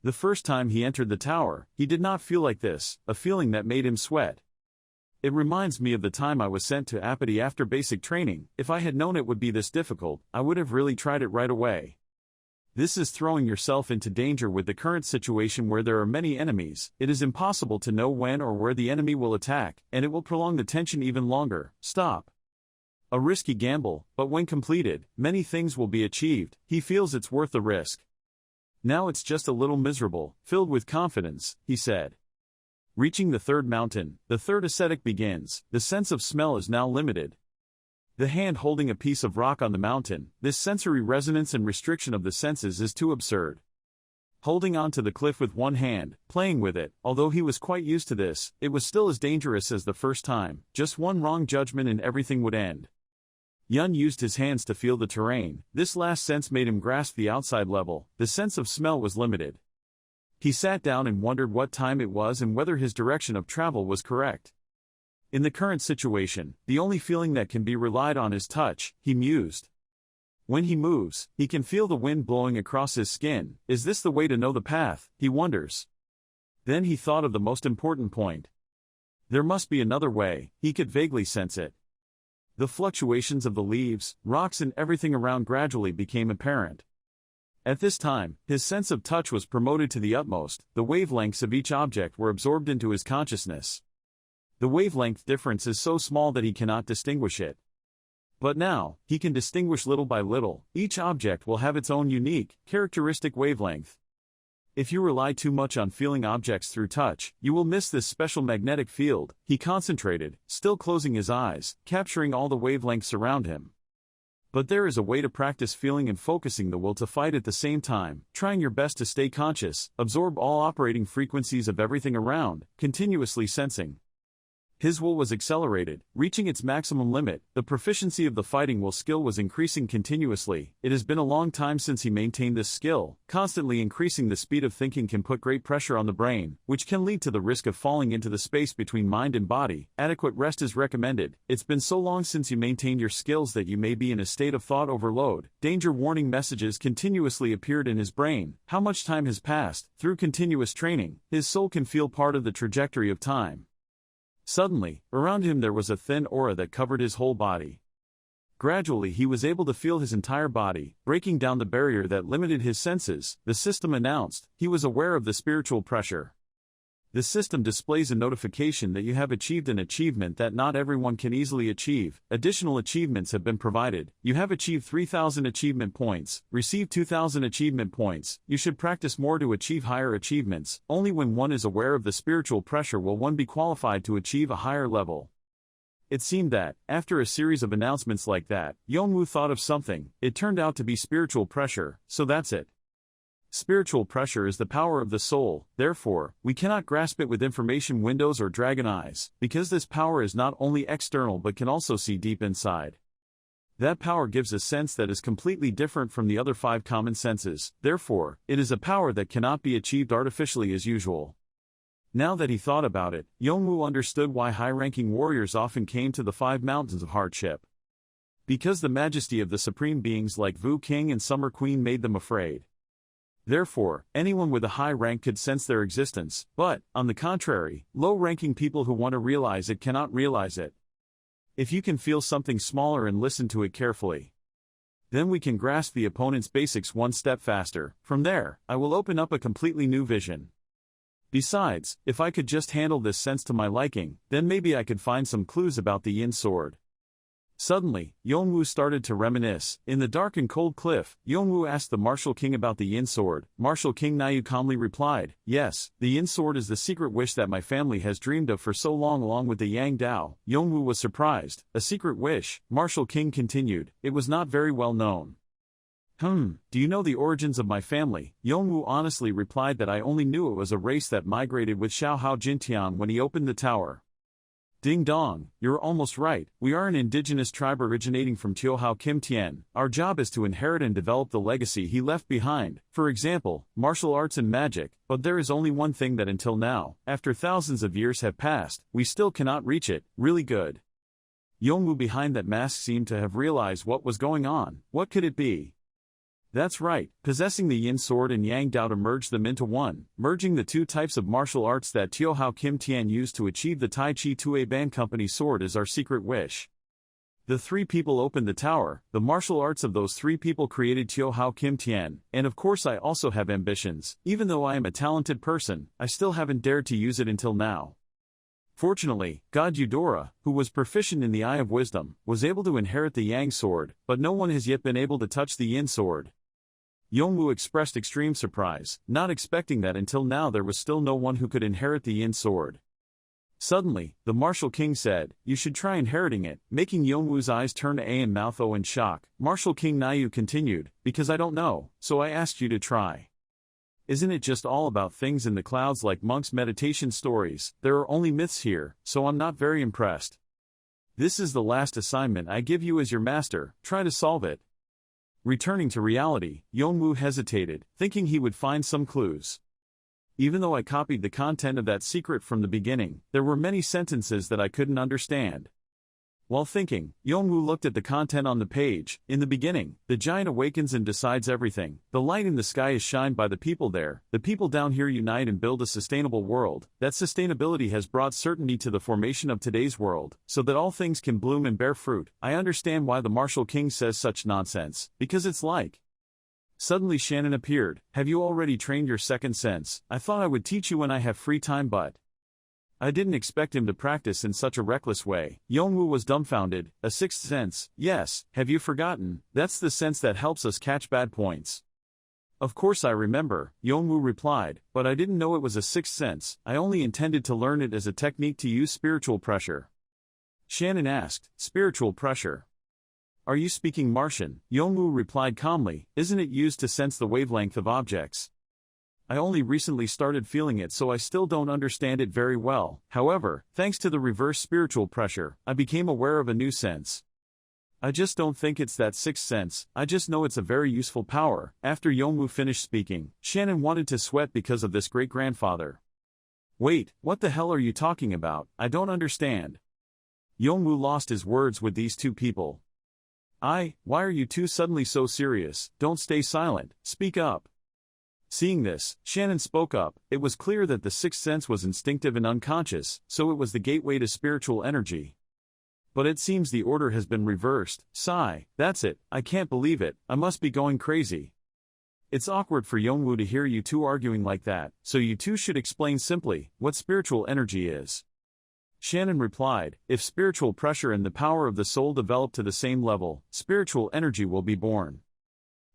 The first time he entered the tower, he did not feel like this, a feeling that made him sweat. It reminds me of the time I was sent to Apathy after basic training. If I had known it would be this difficult, I would have really tried it right away. This is throwing yourself into danger with the current situation where there are many enemies. It is impossible to know when or where the enemy will attack, and it will prolong the tension even longer. Stop. A risky gamble, but when completed, many things will be achieved. He feels it's worth the risk. Now it's just a little miserable. Filled with confidence, he said. Reaching the third mountain, the third ascetic begins. The sense of smell is now limited. The hand holding a piece of rock on the mountain, this sensory resonance and restriction of the senses is too absurd. Holding on to the cliff with one hand, playing with it, although he was quite used to this, it was still as dangerous as the first time. Just one wrong judgment and everything would end. Yool used his hands to feel the terrain. This last sense made him grasp the outside level. The sense of smell was limited. He sat down and wondered what time it was and whether his direction of travel was correct. In the current situation, the only feeling that can be relied on is touch, he mused. When he moves, he can feel the wind blowing across his skin. Is this the way to know the path, he wonders. Then he thought of the most important point. There must be another way, he could vaguely sense it. The fluctuations of the leaves, rocks and everything around gradually became apparent. At this time, his sense of touch was promoted to the utmost. The wavelengths of each object were absorbed into his consciousness. The wavelength difference is so small that he cannot distinguish it. But now, he can distinguish little by little. Each object will have its own unique, characteristic wavelength. If you rely too much on feeling objects through touch, you will miss this special magnetic field. He concentrated, still closing his eyes, capturing all the wavelengths around him. But there is a way to practice feeling and focusing the will to fight at the same time, trying your best to stay conscious, absorb all operating frequencies of everything around, continuously sensing. His will was accelerated, reaching its maximum limit. The proficiency of the fighting will skill was increasing continuously. It has been a long time since he maintained this skill. Constantly increasing the speed of thinking can put great pressure on the brain, which can lead to the risk of falling into the space between mind and body. Adequate rest is recommended. It's been so long since you maintained your skills that you may be in a state of thought overload. Danger warning messages continuously appeared in his brain. How much time has passed? Through continuous training, his soul can feel part of the trajectory of time. Suddenly, around him there was a thin aura that covered his whole body. Gradually he was able to feel his entire body, breaking down the barrier that limited his senses. The system announced. He was aware of the spiritual pressure. The system displays a notification that you have achieved an achievement that not everyone can easily achieve. Additional achievements have been provided. You have achieved 3,000 achievement points, received 2,000 achievement points. You should practice more to achieve higher achievements. Only when one is aware of the spiritual pressure will one be qualified to achieve a higher level. It seemed that, after a series of announcements like that, Yool thought of something. It turned out to be spiritual pressure, so that's it. Spiritual pressure is the power of the soul, therefore, we cannot grasp it with information windows or dragon eyes, because this power is not only external but can also see deep inside. That power gives a sense that is completely different from the other 5 common senses, therefore, it is a power that cannot be achieved artificially as usual. Now that he thought about it, Yongwu understood why high-ranking warriors often came to the 5 mountains of hardship. Because the majesty of the supreme beings like Vu King and Summer Queen made them afraid. Therefore, anyone with a high rank could sense their existence, but, on the contrary, low-ranking people who want to realize it cannot realize it. If you can feel something smaller and listen to it carefully, then we can grasp the opponent's basics one step faster. From there, I will open up a completely new vision. Besides, if I could just handle this sense to my liking, then maybe I could find some clues about the yin sword. Suddenly, Yongwu started to reminisce. In the dark and cold cliff, Yongwu asked the Martial King about the yin sword. Martial King Nayu calmly replied, "Yes, the yin sword is the secret wish that my family has dreamed of for so long along with the Yang Dao." Yongwu was surprised. A secret wish, Martial King continued. It was not very well known. Do you know the origins of my family? Yongwu honestly replied that I only knew it was a race that migrated with Xiao Hao Jintian when he opened the tower. Ding dong, you're almost right. We are an indigenous tribe originating from Tiohao Kim Tian. Our job is to inherit and develop the legacy he left behind, for example, martial arts and magic, but there is only one thing that until now, after thousands of years have passed, we still cannot reach it. Really good. Yongwu behind that mask seemed to have realized what was going on. What could it be? That's right, possessing the yin sword and yang dao to merge them into one, merging the 2 types of martial arts that Tiohao Kim Tian used to achieve the Tai Chi Tue Ban Company sword is our secret wish. The 3 people opened the tower, the martial arts of those 3 people created Tiohao Kim Tian, and of course I also have ambitions. Even though I am a talented person, I still haven't dared to use it until now. Fortunately, God Eudora, who was proficient in the Eye of Wisdom, was able to inherit the Yang sword, but no one has yet been able to touch the Yin sword. Yongwu expressed extreme surprise, not expecting that until now there was still no one who could inherit the yin sword. Suddenly, the Martial King said, "You should try inheriting it," making Yongwu's eyes turn to A and mouth O in shock. Martial King Nayu continued, "Because I don't know, so I asked you to try. Isn't it just all about things in the clouds like monks' meditation stories? There are only myths here, so I'm not very impressed. This is the last assignment I give you as your master, try to solve it." Returning to reality, Yongwu hesitated, thinking he would find some clues. Even though I copied the content of that secret from the beginning, there were many sentences that I couldn't understand. While thinking, Yongwu looked at the content on the page. In the beginning, the giant awakens and decides everything. The light in the sky is shined by the people there. The people down here unite and build a sustainable world. That sustainability has brought certainty to the formation of today's world, so that all things can bloom and bear fruit. I understand why the Martial King says such nonsense, because it's like. Suddenly Shannon appeared. "Have you already trained your second sense? I thought I would teach you when I have free time, but..." I didn't expect him to practice in such a reckless way. Yongwu was dumbfounded. "A sixth sense? Yes, have you forgotten? That's the sense that helps us catch bad points." "Of course I remember," Yongwu replied, "but I didn't know it was a sixth sense. I only intended to learn it as a technique to use spiritual pressure." Shannon asked, "Spiritual pressure? Are you speaking Martian?" Yongwu replied calmly, "Isn't it used to sense the wavelength of objects? I only recently started feeling it, so I still don't understand it very well. However, thanks to the reverse spiritual pressure, I became aware of a new sense. I just don't think it's that sixth sense, I just know it's a very useful power." After Yongwu finished speaking, Shannon wanted to sweat because of this great-grandfather. "Wait, what the hell are you talking about? I don't understand." Yongwu lost his words with these 2 people. Why are you 2 suddenly so serious? Don't stay silent, speak up." Seeing this, Shannon spoke up. It was clear that the sixth sense was instinctive and unconscious, so it was the gateway to spiritual energy. But it seems the order has been reversed. Sigh, that's it, I can't believe it, I must be going crazy. It's awkward for Yongwu to hear you 2 arguing like that, so you 2 should explain simply what spiritual energy is. Shannon replied, "If spiritual pressure and the power of the soul develop to the same level, spiritual energy will be born.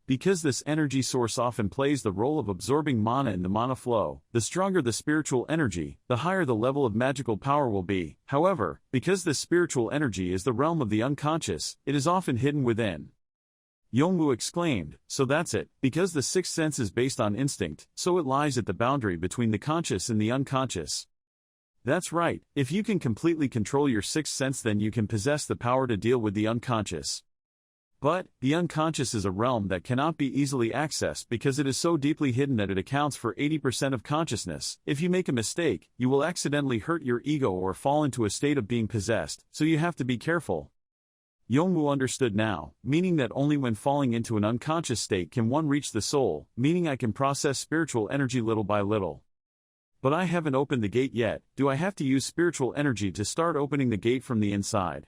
Because this energy source often plays the role of absorbing mana in the mana flow, the stronger the spiritual energy, the higher the level of magical power will be. However, because this spiritual energy is the realm of the unconscious, it is often hidden within." Yongwu exclaimed, "So that's it, because the sixth sense is based on instinct, so it lies at the boundary between the conscious and the unconscious." "That's right, if you can completely control your sixth sense then you can possess the power to deal with the unconscious." But, the unconscious is a realm that cannot be easily accessed because it is so deeply hidden that it accounts for 80% of consciousness. If you make a mistake, you will accidentally hurt your ego or fall into a state of being possessed, so you have to be careful. Yongwu understood now, meaning that only when falling into an unconscious state can one reach the soul, meaning I can process spiritual energy little by little. But I haven't opened the gate yet. Do I have to use spiritual energy to start opening the gate from the inside?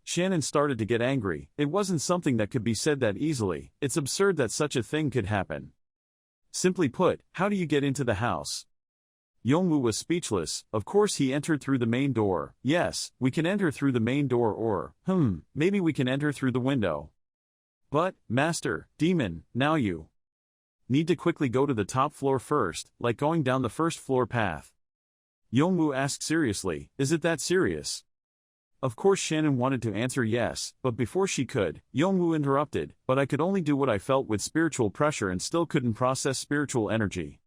Shannon started to get angry. It wasn't something that could be said that easily. It's absurd that such a thing could happen. Simply put, how do you get into the house? Yongwu was speechless. Of course he entered through the main door. Yes, we can enter through the main door or, maybe we can enter through the window. But, Master, Demon, now you need to quickly go to the top floor first, like going down the first floor path. Yongwu asked seriously, is it that serious? Of course Shannon wanted to answer yes, but before she could, Yongwu interrupted, but I could only do what I felt with spiritual pressure and still couldn't process spiritual energy.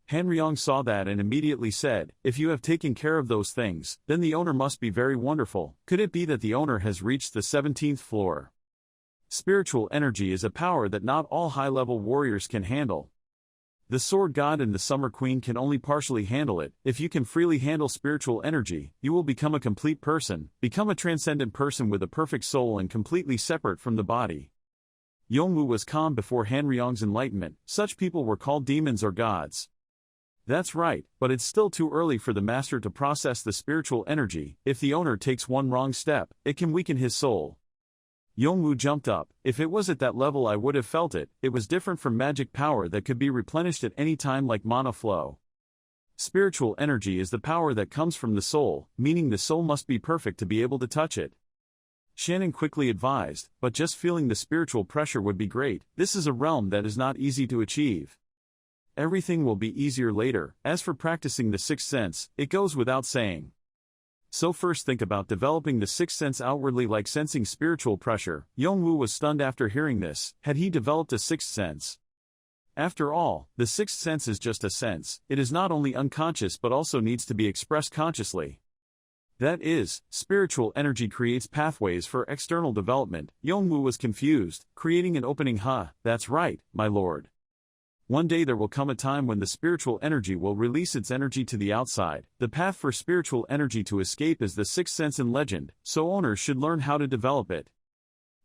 Hanryong saw that and immediately said, if you have taken care of those things, then the owner must be very wonderful. Could it be that the owner has reached the 17th floor? Spiritual energy is a power that not all high-level warriors can handle. The Sword God and the Summer Queen can only partially handle it. If you can freely handle spiritual energy, you will become a complete person, become a transcendent person with a perfect soul and completely separate from the body. Yongwu was calm before Hanryong's enlightenment. Such people were called demons or gods. That's right, but it's still too early for the master to process the spiritual energy. If the owner takes one wrong step, it can weaken his soul. Yongwu jumped up. If it was at that level I would have felt it. It was different from magic power that could be replenished at any time like mana flow. Spiritual energy is the power that comes from the soul, meaning the soul must be perfect to be able to touch it. Shannon quickly advised, but just feeling the spiritual pressure would be great. This is a realm that is not easy to achieve. Everything will be easier later. As for practicing the sixth sense, it goes without saying. So first think about developing the sixth sense outwardly like sensing spiritual pressure. Yongwu was stunned after hearing this. Had he developed a sixth sense? After all, the sixth sense is just a sense. It is not only unconscious but also needs to be expressed consciously. That is, spiritual energy creates pathways for external development. Yongwu was confused, creating an opening. That's right, my lord. One day there will come a time when the spiritual energy will release its energy to the outside. The path for spiritual energy to escape is the sixth sense in legend, so owners should learn how to develop it.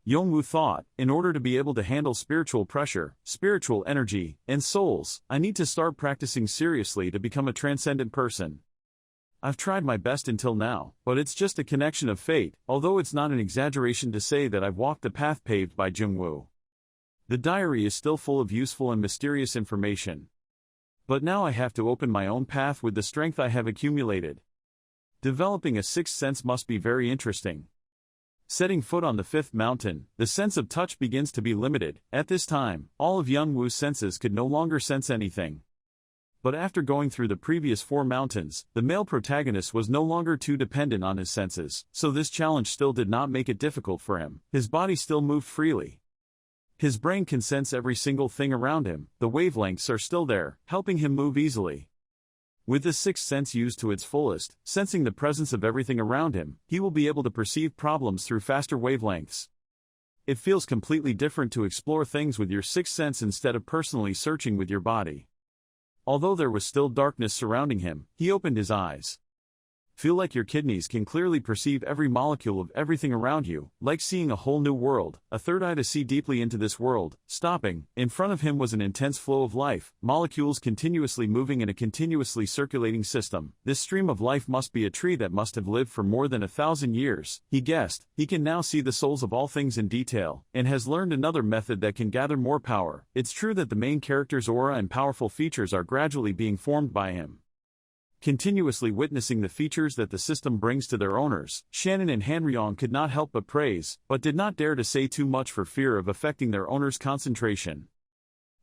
Yongwu thought, in order to be able to handle spiritual pressure, spiritual energy, and souls, I need to start practicing seriously to become a transcendent person. I've tried my best until now, but it's just a connection of fate, although it's not an exaggeration to say that I've walked the path paved by Jungwoo. The diary is still full of useful and mysterious information. But now I have to open my own path with the strength I have accumulated. Developing a sixth sense must be very interesting. Setting foot on the fifth mountain, the sense of touch begins to be limited. At this time, all of Yunwu's senses could no longer sense anything. But after going through the previous 4 mountains, the male protagonist was no longer too dependent on his senses, so this challenge still did not make it difficult for him. His body still moved freely. His brain can sense every single thing around him. The wavelengths are still there, helping him move easily. With the sixth sense used to its fullest, sensing the presence of everything around him, he will be able to perceive problems through faster wavelengths. It feels completely different to explore things with your sixth sense instead of personally searching with your body. Although there was still darkness surrounding him, he opened his eyes. Feel like your kidneys can clearly perceive every molecule of everything around you, like seeing a whole new world, a third eye to see deeply into this world. Stopping, in front of him was an intense flow of life, molecules continuously moving in a continuously circulating system. This stream of life must be a tree that must have lived for more than 1,000 years, he guessed. He can now see the souls of all things in detail, and has learned another method that can gather more power. It's true that the main character's aura and powerful features are gradually being formed by him. Continuously witnessing the features that the system brings to their owners, Shannon and Hanryong could not help but praise, but did not dare to say too much for fear of affecting their owners' concentration.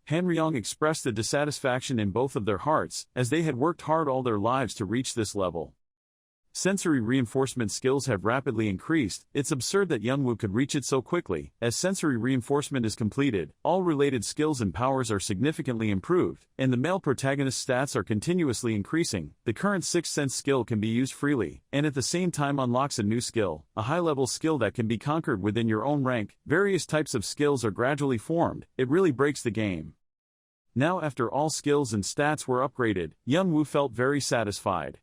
Hanryong expressed the dissatisfaction in both of their hearts, as they had worked hard all their lives to reach this level. Sensory reinforcement skills have rapidly increased. It's absurd that Yoon could reach it so quickly. As sensory reinforcement is completed, all related skills and powers are significantly improved, and the male protagonist's stats are continuously increasing. The current sixth sense skill can be used freely, and at the same time unlocks a new skill, a high-level skill that can be conquered within your own rank. Various types of skills are gradually formed. It really breaks the game. Now, after all skills and stats were upgraded, Yoon felt very satisfied.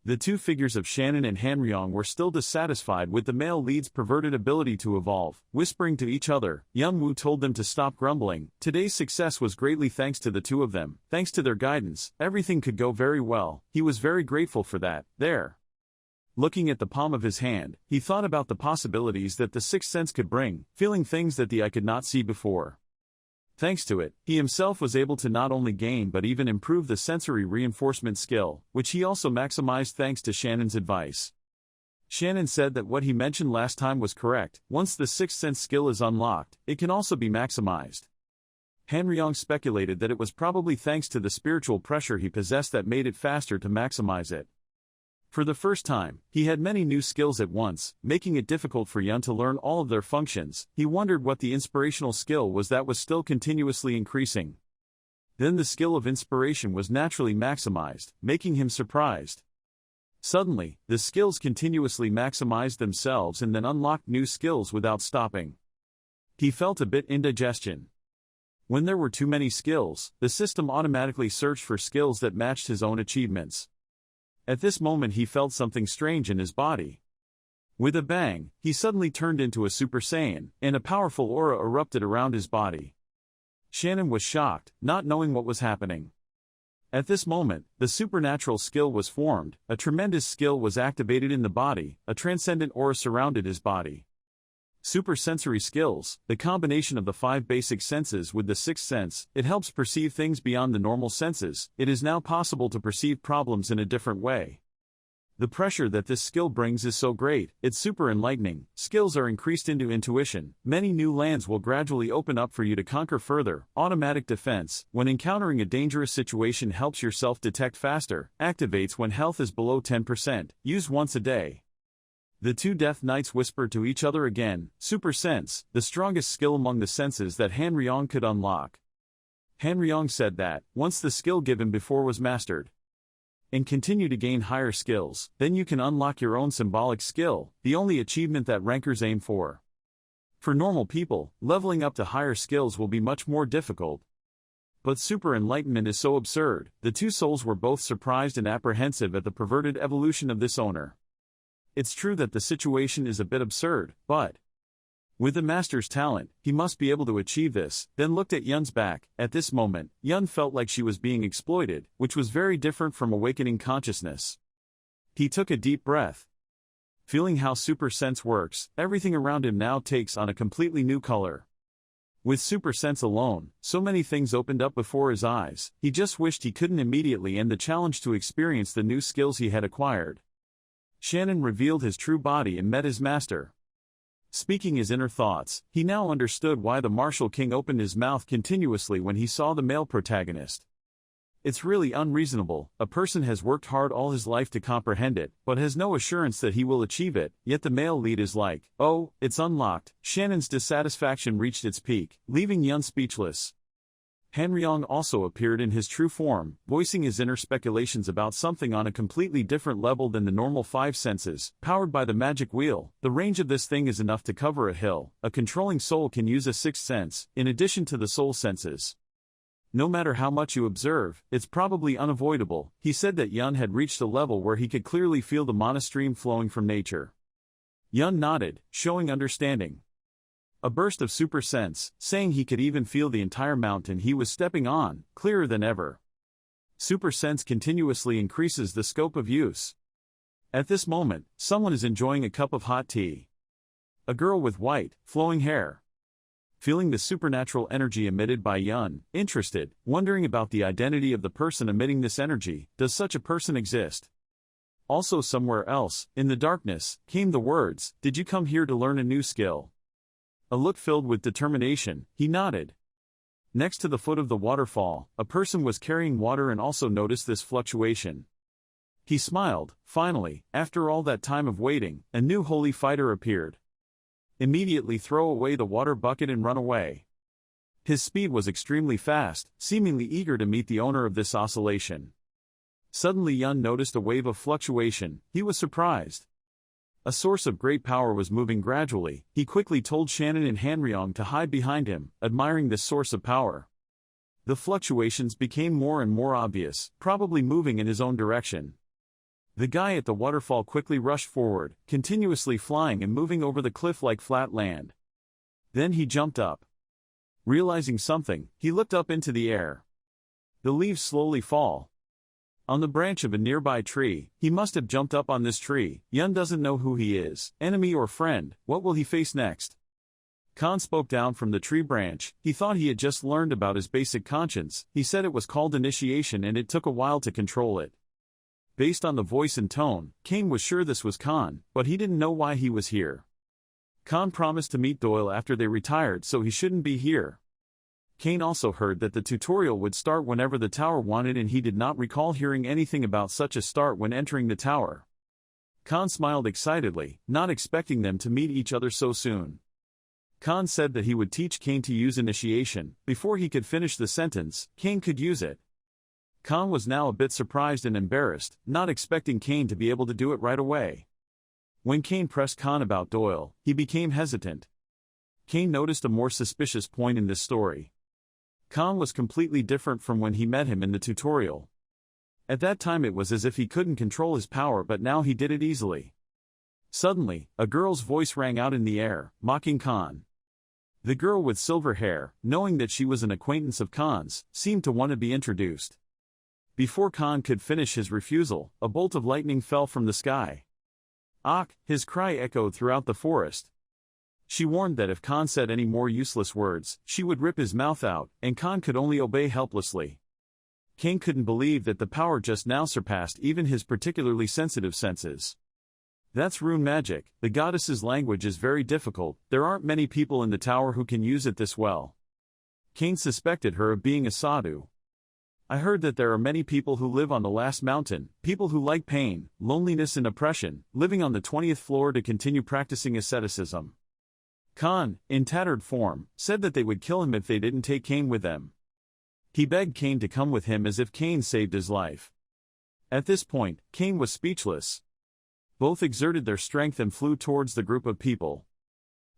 The two figures of Shannon and Hanryong were still dissatisfied with the male lead's perverted ability to evolve. Whispering to each other, Yoon told them to stop grumbling. Today's success was greatly thanks to the two of them. Thanks to their guidance, everything could go very well. He was very grateful for that. There. Looking at the palm of his hand, he thought about the possibilities that the sixth sense could bring, feeling things that the eye could not see before. Thanks to it, he himself was able to not only gain but even improve the sensory reinforcement skill, which he also maximized thanks to Shannon's advice. Shannon said that what he mentioned last time was correct. Once the sixth sense skill is unlocked, it can also be maximized. Hanryong speculated that it was probably thanks to the spiritual pressure he possessed that made it faster to maximize it. For the first time, he had many new skills at once, making it difficult for Yoon to learn all of their functions. He wondered what the inspirational skill was that was still continuously increasing. Then the skill of inspiration was naturally maximized, making him surprised. Suddenly, the skills continuously maximized themselves and then unlocked new skills without stopping. He felt a bit indigestion. When there were too many skills, the system automatically searched for skills that matched his own achievements. At this moment he felt something strange in his body. With a bang, he suddenly turned into a Super Saiyan, and a powerful aura erupted around his body. Shannon was shocked, not knowing what was happening. At this moment, the supernatural skill was formed, a tremendous skill was activated in the body, a transcendent aura surrounded his body. Supersensory skills, the combination of the 5 basic senses with the sixth sense, it helps perceive things beyond the normal senses. It is now possible to perceive problems in a different way. The pressure that this skill brings is so great, it's super enlightening. Skills are increased into intuition. Many new lands will gradually open up for you to conquer further. Automatic defense, when encountering a dangerous situation, helps yourself detect faster, activates when health is below 10%, used once a day. The two Death Knights whispered to each other again. Super Sense, the strongest skill among the senses that Hanryong could unlock. Hanryong said that, once the skill given before was mastered, and continue to gain higher skills, then you can unlock your own symbolic skill, the only achievement that rankers aim for. For normal people, leveling up to higher skills will be much more difficult. But super enlightenment is so absurd. The two souls were both surprised and apprehensive at the perverted evolution of this owner. It's true that the situation is a bit absurd, but with the master's talent, he must be able to achieve this. Then looked at Yoon's back. At this moment, Yoon felt like she was being exploited, which was very different from awakening consciousness. He took a deep breath. Feeling how super sense works, everything around him now takes on a completely new color. With super sense alone, so many things opened up before his eyes. He just wished he couldn't immediately end the challenge to experience the new skills he had acquired. Shannon revealed his true body and met his master. Speaking his inner thoughts, he now understood why the Martial King opened his mouth continuously when he saw the male protagonist. It's really unreasonable. A person has worked hard all his life to comprehend it, but has no assurance that he will achieve it, yet the male lead is like, oh, it's unlocked. Shannon's dissatisfaction reached its peak, leaving Yoon speechless. Hanryong also appeared in his true form, voicing his inner speculations about something on a completely different level than the normal 5 senses. Powered by the magic wheel, the range of this thing is enough to cover a hill. A controlling soul can use a sixth sense, in addition to the soul senses. No matter how much you observe, it's probably unavoidable. He said that Yoon had reached a level where he could clearly feel the mana stream flowing from nature. Yoon nodded, showing understanding. A burst of super sense, saying he could even feel the entire mountain he was stepping on, clearer than ever. Super sense continuously increases the scope of use. At this moment, someone is enjoying a cup of hot tea. A girl with white, flowing hair. Feeling the supernatural energy emitted by Yoon, interested, wondering about the identity of the person emitting this energy. Does such a person exist? Also somewhere else, in the darkness, came the words, "Did you come here to learn a new skill?" A look filled with determination, he nodded. Next to the foot of the waterfall, a person was carrying water and also noticed this fluctuation. He smiled. Finally, after all that time of waiting, a new holy fighter appeared. Immediately throw away the water bucket and run away. His speed was extremely fast, seemingly eager to meet the owner of this oscillation. Suddenly Yun noticed a wave of fluctuation. He was surprised. A source of great power was moving gradually. He quickly told Shannon and Hanryong to hide behind him, admiring this source of power. The fluctuations became more and more obvious, probably moving in his own direction. The guy at the waterfall quickly rushed forward, continuously flying and moving over the cliff like flat land. Then he jumped up. Realizing something, he looked up into the air. The leaves slowly fall. On the branch of a nearby tree, he must have jumped up on this tree. Yun doesn't know who he is, enemy or friend. What will he face next? Khan spoke down from the tree branch. He thought he had just learned about his basic conscience. He said it was called initiation and it took a while to control it. Based on the voice and tone, Kane was sure this was Khan, but he didn't know why he was here. Khan promised to meet Doyle after they retired, so he shouldn't be here. Kane also heard that the tutorial would start whenever the tower wanted, and he did not recall hearing anything about such a start when entering the tower. Khan smiled excitedly, not expecting them to meet each other so soon. Khan said that he would teach Kane to use initiation. Before he could finish the sentence, Kane could use it. Khan was now a bit surprised and embarrassed, not expecting Kane to be able to do it right away. When Kane pressed Khan about Doyle, he became hesitant. Kane noticed a more suspicious point in this story. Khan was completely different from when he met him in the tutorial. At that time it was as if he couldn't control his power, but now he did it easily. Suddenly, a girl's voice rang out in the air, mocking Khan. The girl with silver hair, knowing that she was an acquaintance of Khan's, seemed to want to be introduced. Before Khan could finish his refusal, a bolt of lightning fell from the sky. "Ach!" his cry echoed throughout the forest. She warned that if Khan said any more useless words, she would rip his mouth out, and Khan could only obey helplessly. Kane couldn't believe that the power just now surpassed even his particularly sensitive senses. That's rune magic. The goddess's language is very difficult. There aren't many people in the tower who can use it this well. Kane suspected her of being a sadhu. I heard that there are many people who live on the last mountain, people who like pain, loneliness and oppression, living on the 20th floor to continue practicing asceticism. Khan, in tattered form, said that they would kill him if they didn't take Kane with them. He begged Kane to come with him as if Kane saved his life. At this point, Kane was speechless. Both exerted their strength and flew towards the group of people.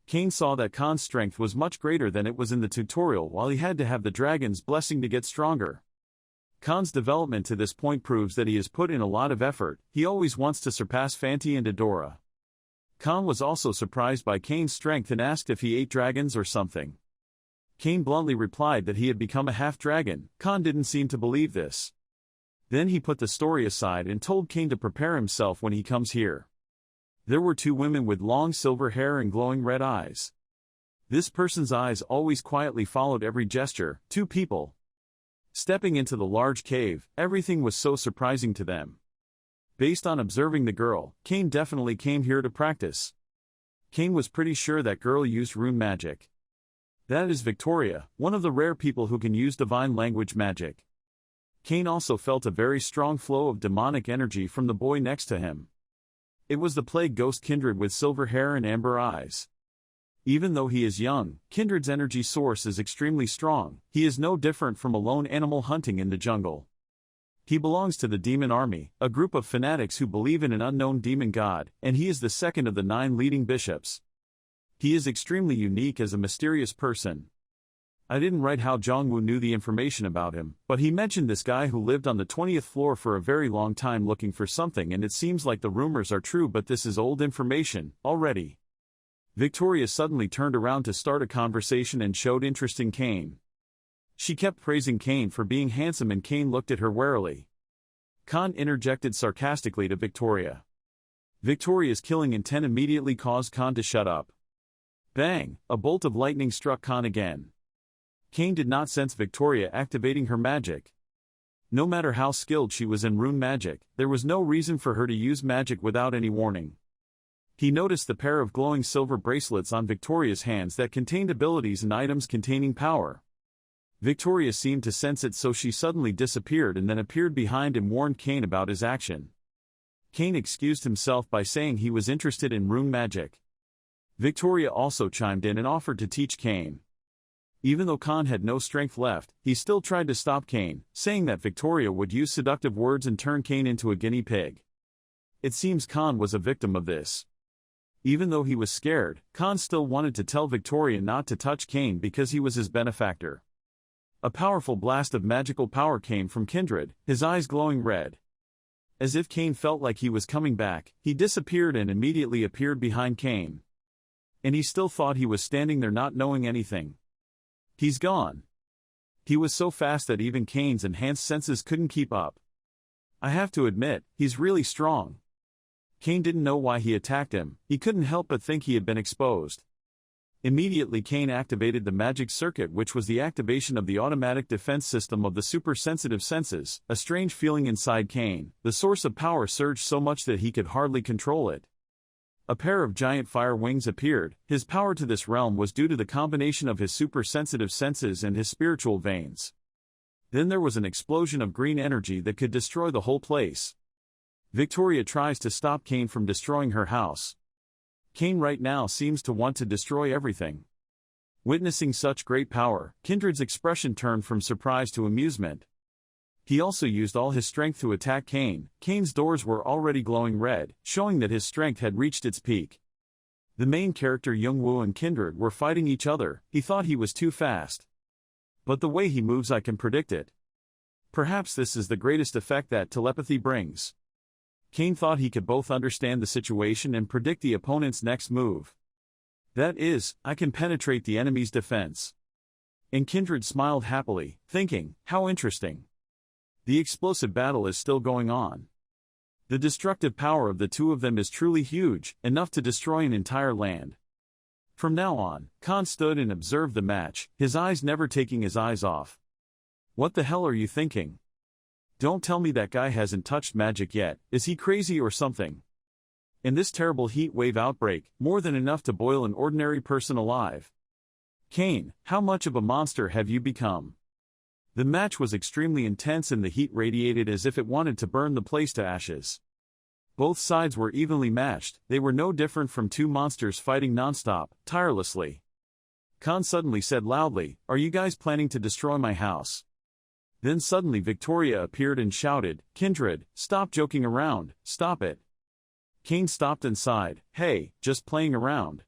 Kane saw that Khan's strength was much greater than it was in the tutorial, while he had to have the dragon's blessing to get stronger. Khan's development to this point proves that he has put in a lot of effort. He always wants to surpass Fanti and Adora. Khan was also surprised by Kane's strength and asked if he ate dragons or something. Kane bluntly replied that he had become a half-dragon. Khan didn't seem to believe this. Then he put the story aside and told Kane to prepare himself when he comes here. There were two women with long silver hair and glowing red eyes. This person's eyes always quietly followed every gesture. Two people. Stepping into the large cave, everything was so surprising to them. Based on observing the girl, Kane definitely came here to practice. Kane was pretty sure that girl used rune magic. That is Victoria, one of the rare people who can use divine language magic. Kane also felt a very strong flow of demonic energy from the boy next to him. It was the plague ghost Kindred with silver hair and amber eyes. Even though he is young, Kindred's energy source is extremely strong. He is no different from a lone animal hunting in the jungle. He belongs to the demon army, a group of fanatics who believe in an unknown demon god, and he is the second of the 9 leading bishops. He is extremely unique as a mysterious person. I didn't write how Jongwoo knew the information about him, but he mentioned this guy who lived on the 20th floor for a very long time looking for something, and it seems like the rumors are true, but this is old information, already. Victoria suddenly turned around to start a conversation and showed interest in Kane. She kept praising Kane for being handsome, and Kane looked at her warily. Khan interjected sarcastically to Victoria. Victoria's killing intent immediately caused Khan to shut up. Bang! A bolt of lightning struck Khan again. Kane did not sense Victoria activating her magic. No matter how skilled she was in rune magic, there was no reason for her to use magic without any warning. He noticed the pair of glowing silver bracelets on Victoria's hands that contained abilities and items containing power. Victoria seemed to sense it, so she suddenly disappeared and then appeared behind and warned Kane about his action. Cain excused himself by saying he was interested in rune magic. Victoria also chimed in and offered to teach Cain. Even though Khan had no strength left, he still tried to stop Cain, saying that Victoria would use seductive words and turn Cain into a guinea pig. It seems Khan was a victim of this. Even though he was scared, Khan still wanted to tell Victoria not to touch Cain because he was his benefactor. A powerful blast of magical power came from Kindred, his eyes glowing red. As if Cain felt like he was coming back, he disappeared and immediately appeared behind Cain. And he still thought he was standing there not knowing anything. He's gone. He was so fast that even Cain's enhanced senses couldn't keep up. I have to admit, he's really strong. Cain didn't know why he attacked him, he couldn't help but think he had been exposed. Immediately Cain activated the magic circuit, which was the activation of the automatic defense system of the super-sensitive senses. A strange feeling inside Cain, the source of power surged so much that he could hardly control it. A pair of giant fire wings appeared. His power to this realm was due to the combination of his super-sensitive senses and his spiritual veins. Then there was an explosion of green energy that could destroy the whole place. Victoria tries to stop Cain from destroying her house. Cain right now seems to want to destroy everything. Witnessing such great power, Kindred's expression turned from surprise to amusement. He also used all his strength to attack Cain. Cain's doors were already glowing red, showing that his strength had reached its peak. The main character Young-woo and Kindred were fighting each other. He thought he was too fast. But the way he moves, I can predict it. Perhaps this is the greatest effect that telepathy brings. Cain thought he could both understand the situation and predict the opponent's next move. That is, I can penetrate the enemy's defense. And Kindred smiled happily, thinking, how interesting. The explosive battle is still going on. The destructive power of the two of them is truly huge, enough to destroy an entire land. From now on, Khan stood and observed the match, his eyes never taking his eyes off. What the hell are you thinking? Don't tell me that guy hasn't touched magic yet, is he crazy or something? In this terrible heat wave outbreak, more than enough to boil an ordinary person alive. Cain, how much of a monster have you become? The match was extremely intense and the heat radiated as if it wanted to burn the place to ashes. Both sides were evenly matched, they were no different from two monsters fighting non-stop, tirelessly. Khan suddenly said loudly, "Are you guys planning to destroy my house?" Then suddenly Victoria appeared and shouted, "Kindred, stop joking around, stop it." Cain stopped and sighed, "Hey, just playing around."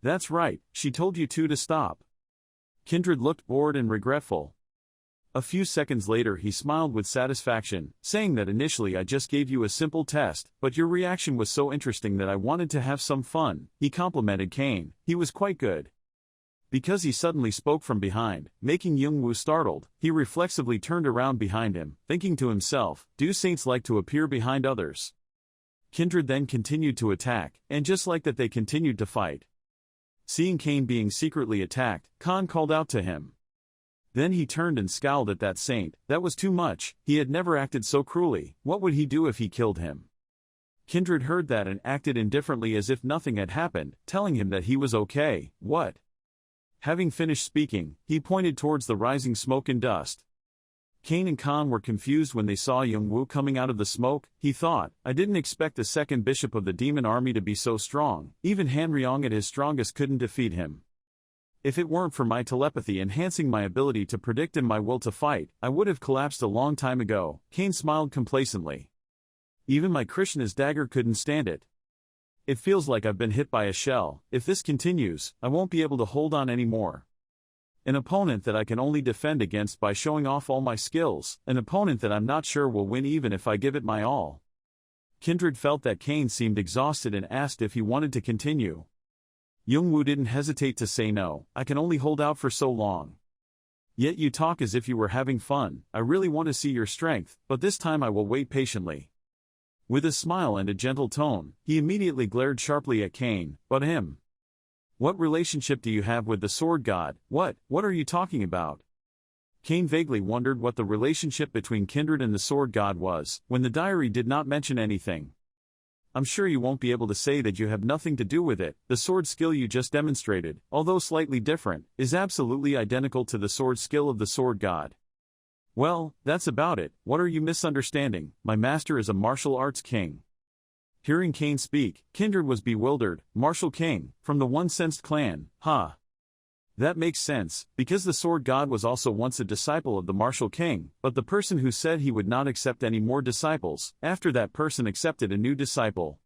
"That's right, she told you to stop." Kindred looked bored and regretful. A few seconds later he smiled with satisfaction, saying that initially I just gave you a simple test, but your reaction was so interesting that I wanted to have some fun. He complimented Cain, he was quite good. Because he suddenly spoke from behind, making Young-woo startled, he reflexively turned around behind him, thinking to himself, do saints like to appear behind others? Kindred then continued to attack, and just like that they continued to fight. Seeing Cain being secretly attacked, Khan called out to him. Then he turned and scowled at that saint. That was too much, he had never acted so cruelly. What would he do if he killed him? Kindred heard that and acted indifferently as if nothing had happened, telling him that he was okay. What? Having finished speaking, he pointed towards the rising smoke and dust. Cain and Khan were confused when they saw Young-woo coming out of the smoke. He thought, I didn't expect the second bishop of the demon army to be so strong. Even Han Ryong at his strongest couldn't defeat him. If it weren't for my telepathy enhancing my ability to predict and my will to fight, I would have collapsed a long time ago. Cain smiled complacently. Even my Krishna's dagger couldn't stand it. It feels like I've been hit by a shell. If this continues, I won't be able to hold on anymore. An opponent that I can only defend against by showing off all my skills, an opponent that I'm not sure will win even if I give it my all. Kindred felt that Cain seemed exhausted and asked if he wanted to continue. Young-woo didn't hesitate to say no, I can only hold out for so long. Yet you talk as if you were having fun. I really want to see your strength, but this time I will wait patiently. With a smile and a gentle tone, he immediately glared sharply at Cain, but him. What relationship do you have with the sword god? What are you talking about? Cain vaguely wondered what the relationship between Kindred and the sword god was, when the diary did not mention anything. I'm sure you won't be able to say that you have nothing to do with it. The sword skill you just demonstrated, although slightly different, is absolutely identical to the sword skill of the sword god. Well, that's about it. What are you misunderstanding? My master is a martial arts king. Hearing Cain speak, Kindred was bewildered. Martial King, from the One-Sensed clan, huh? That makes sense, because the Sword God was also once a disciple of the Martial King, but the person who said he would not accept any more disciples, after that person accepted a new disciple.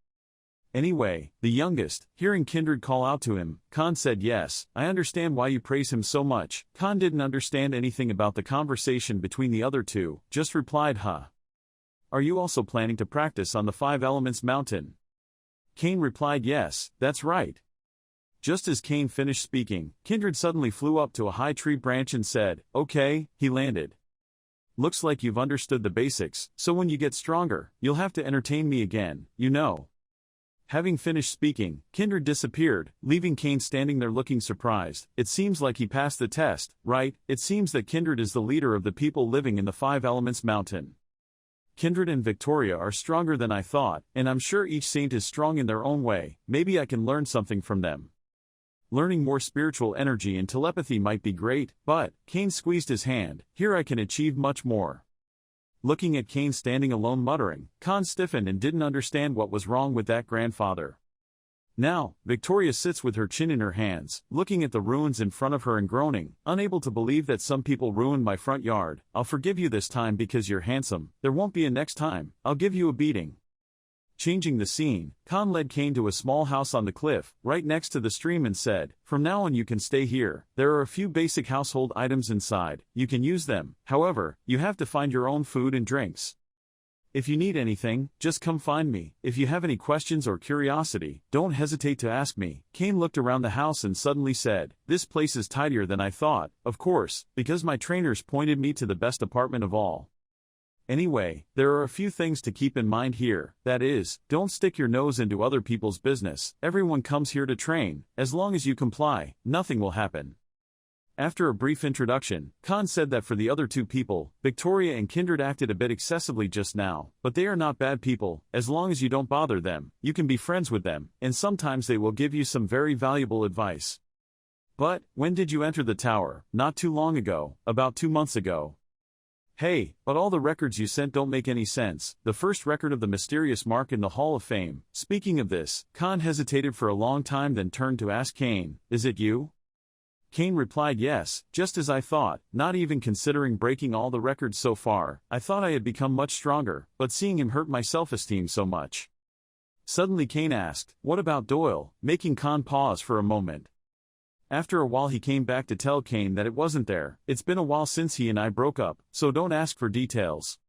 Anyway, the youngest, hearing Kindred call out to him, Khan said yes, I understand why you praise him so much. Khan didn't understand anything about the conversation between the other two, just replied huh. Are you also planning to practice on the 5 Elements mountain? Cain replied yes, that's right. Just as Cain finished speaking, Kindred suddenly flew up to a high tree branch and said, okay, he landed. Looks like you've understood the basics, so when you get stronger, you'll have to entertain me again, you know. Having finished speaking, Kindred disappeared, leaving Cain standing there looking surprised. It seems like he passed the test, right? It seems that Kindred is the leader of the people living in the 5 Elements mountain. Kindred and Victoria are stronger than I thought, and I'm sure each saint is strong in their own way. Maybe I can learn something from them. Learning more spiritual energy and telepathy might be great, but, Cain squeezed his hand, here I can achieve much more. Looking at Cain standing alone muttering, Khan stiffened and didn't understand what was wrong with that grandfather. Now, Victoria sits with her chin in her hands, looking at the ruins in front of her and groaning, unable to believe that some people ruined my front yard. I'll forgive you this time because you're handsome, there won't be a next time, I'll give you a beating. Changing the scene, Khan led Cain to a small house on the cliff, right next to the stream and said, from now on you can stay here, there are a few basic household items inside, you can use them, however, you have to find your own food and drinks. If you need anything, just come find me. If you have any questions or curiosity, don't hesitate to ask me. Cain looked around the house and suddenly said, this place is tidier than I thought, of course, because my trainers pointed me to the best apartment of all. Anyway, there are a few things to keep in mind here, that is, don't stick your nose into other people's business, everyone comes here to train, as long as you comply, nothing will happen. After a brief introduction, Khan said that for the other two people, Victoria and Kindred acted a bit excessively just now, but they are not bad people, as long as you don't bother them, you can be friends with them, and sometimes they will give you some very valuable advice. But, when did you enter the tower? Not too long ago, about 2 months ago. Hey, but all the records you sent don't make any sense. The first record of the mysterious mark in the Hall of Fame. Speaking of this, Khan hesitated for a long time then turned to ask Cain, is it you? Cain replied yes, just as I thought, not even considering breaking all the records so far. I thought I had become much stronger, but seeing him hurt my self-esteem so much. Suddenly Cain asked, what about Doyle, making Khan pause for a moment. After a while he came back to tell Cain that it wasn't there. It's been a while since he and I broke up, so don't ask for details.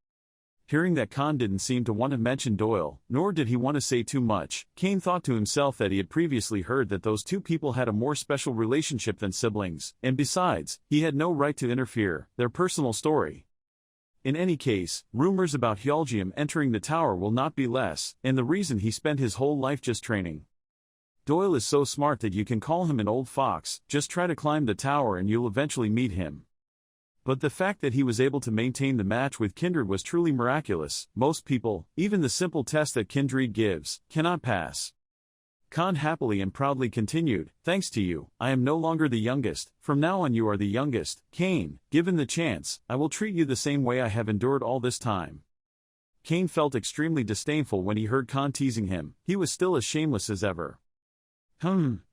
Hearing that Khan didn't seem to want to mention Doyle, nor did he want to say too much, Cain thought to himself that he had previously heard that those two people had a more special relationship than siblings, and besides, he had no right to interfere, their personal story. In any case, rumors about Hyalgium entering the tower will not be less, and the reason he spent his whole life just training. Doyle is so smart that you can call him an old fox, just try to climb the tower and you'll eventually meet him. But the fact that he was able to maintain the match with Kindred was truly miraculous. Most people, even the simple test that Kindred gives, cannot pass. Khan happily and proudly continued, thanks to you, I am no longer the youngest, from now on you are the youngest. Cain, given the chance, I will treat you the same way I have endured all this time. Cain felt extremely disdainful when he heard Khan teasing him, he was still as shameless as ever.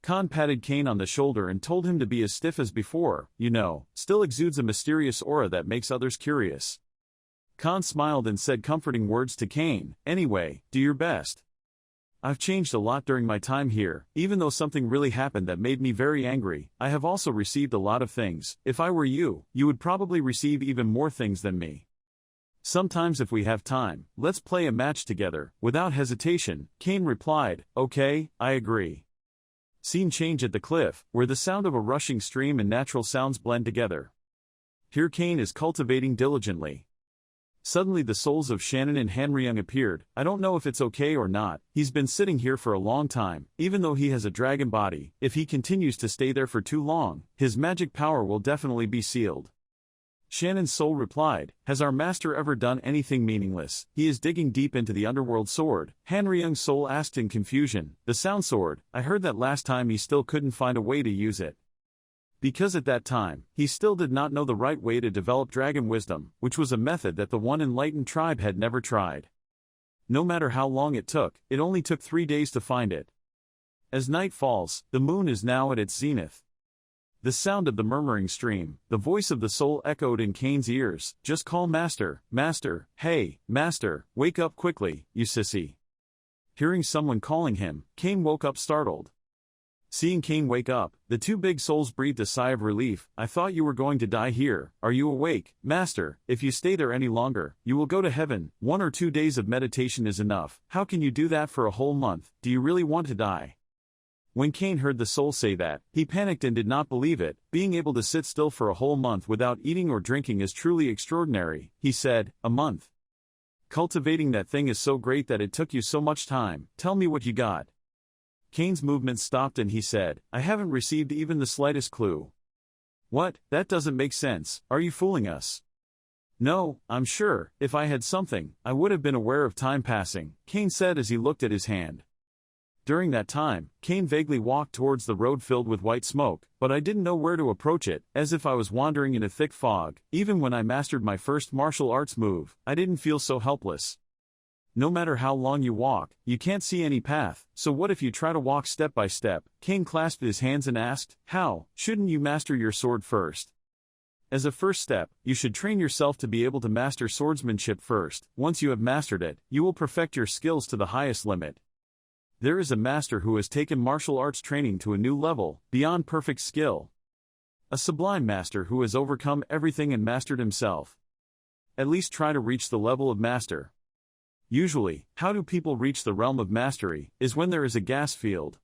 Khan patted Cain on the shoulder and told him to be as stiff as before, you know, still exudes a mysterious aura that makes others curious. Khan smiled and said comforting words to Cain, anyway, do your best. I've changed a lot during my time here, even though something really happened that made me very angry. I have also received a lot of things. If I were you, you would probably receive even more things than me. Sometimes if we have time, let's play a match together. Without hesitation, Cain replied, okay, I agree. Scene change at the cliff, where the sound of a rushing stream and natural sounds blend together. Here Cain is cultivating diligently. Suddenly the souls of Shannon and Hanryung appeared. I don't know if it's okay or not, he's been sitting here for a long time, even though he has a dragon body. If he continues to stay there for too long, his magic power will definitely be sealed. Shannon's soul replied, has our master ever done anything meaningless? He is digging deep into the underworld sword. Hanryung's soul asked in confusion, the sound sword, I heard that last time he still couldn't find a way to use it. Because at that time, he still did not know the right way to develop dragon wisdom, which was a method that the one enlightened tribe had never tried. No matter how long it only took 3 days to find it. As night falls, the moon is now at its zenith. The sound of the murmuring stream, the voice of the soul echoed in Kane's ears. Just call Master, Master, hey, Master, wake up quickly, you sissy. Hearing someone calling him, Kane woke up startled. Seeing Kane wake up, the two big souls breathed a sigh of relief. I thought you were going to die here. Are you awake, Master? If you stay there any longer, you will go to heaven. 1 or 2 days of meditation is enough. How can you do that for a whole month? Do you really want to die? When Kane heard the soul say that, he panicked and did not believe it. Being able to sit still for a whole month without eating or drinking is truly extraordinary. He said, a month. Cultivating that thing is so great that it took you so much time. Tell me what you got. Kane's movement stopped and he said, I haven't received even the slightest clue. What? That doesn't make sense. Are you fooling us? No, I'm sure, if I had something, I would have been aware of time passing, Kane said as he looked at his hand. During that time, Kane vaguely walked towards the road filled with white smoke, but I didn't know where to approach it, as if I was wandering in a thick fog. Even when I mastered my first martial arts move, I didn't feel so helpless. No matter how long you walk, you can't see any path, so what if you try to walk step by step? Kane clasped his hands and asked, how? Shouldn't you master your sword first? As a first step, you should train yourself to be able to master swordsmanship first. Once you have mastered it, you will perfect your skills to the highest limit. There is a master who has taken martial arts training to a new level, beyond perfect skill. A sublime master who has overcome everything and mastered himself. At least try to reach the level of master. Usually, how do people reach the realm of mastery, is when there is a gas field.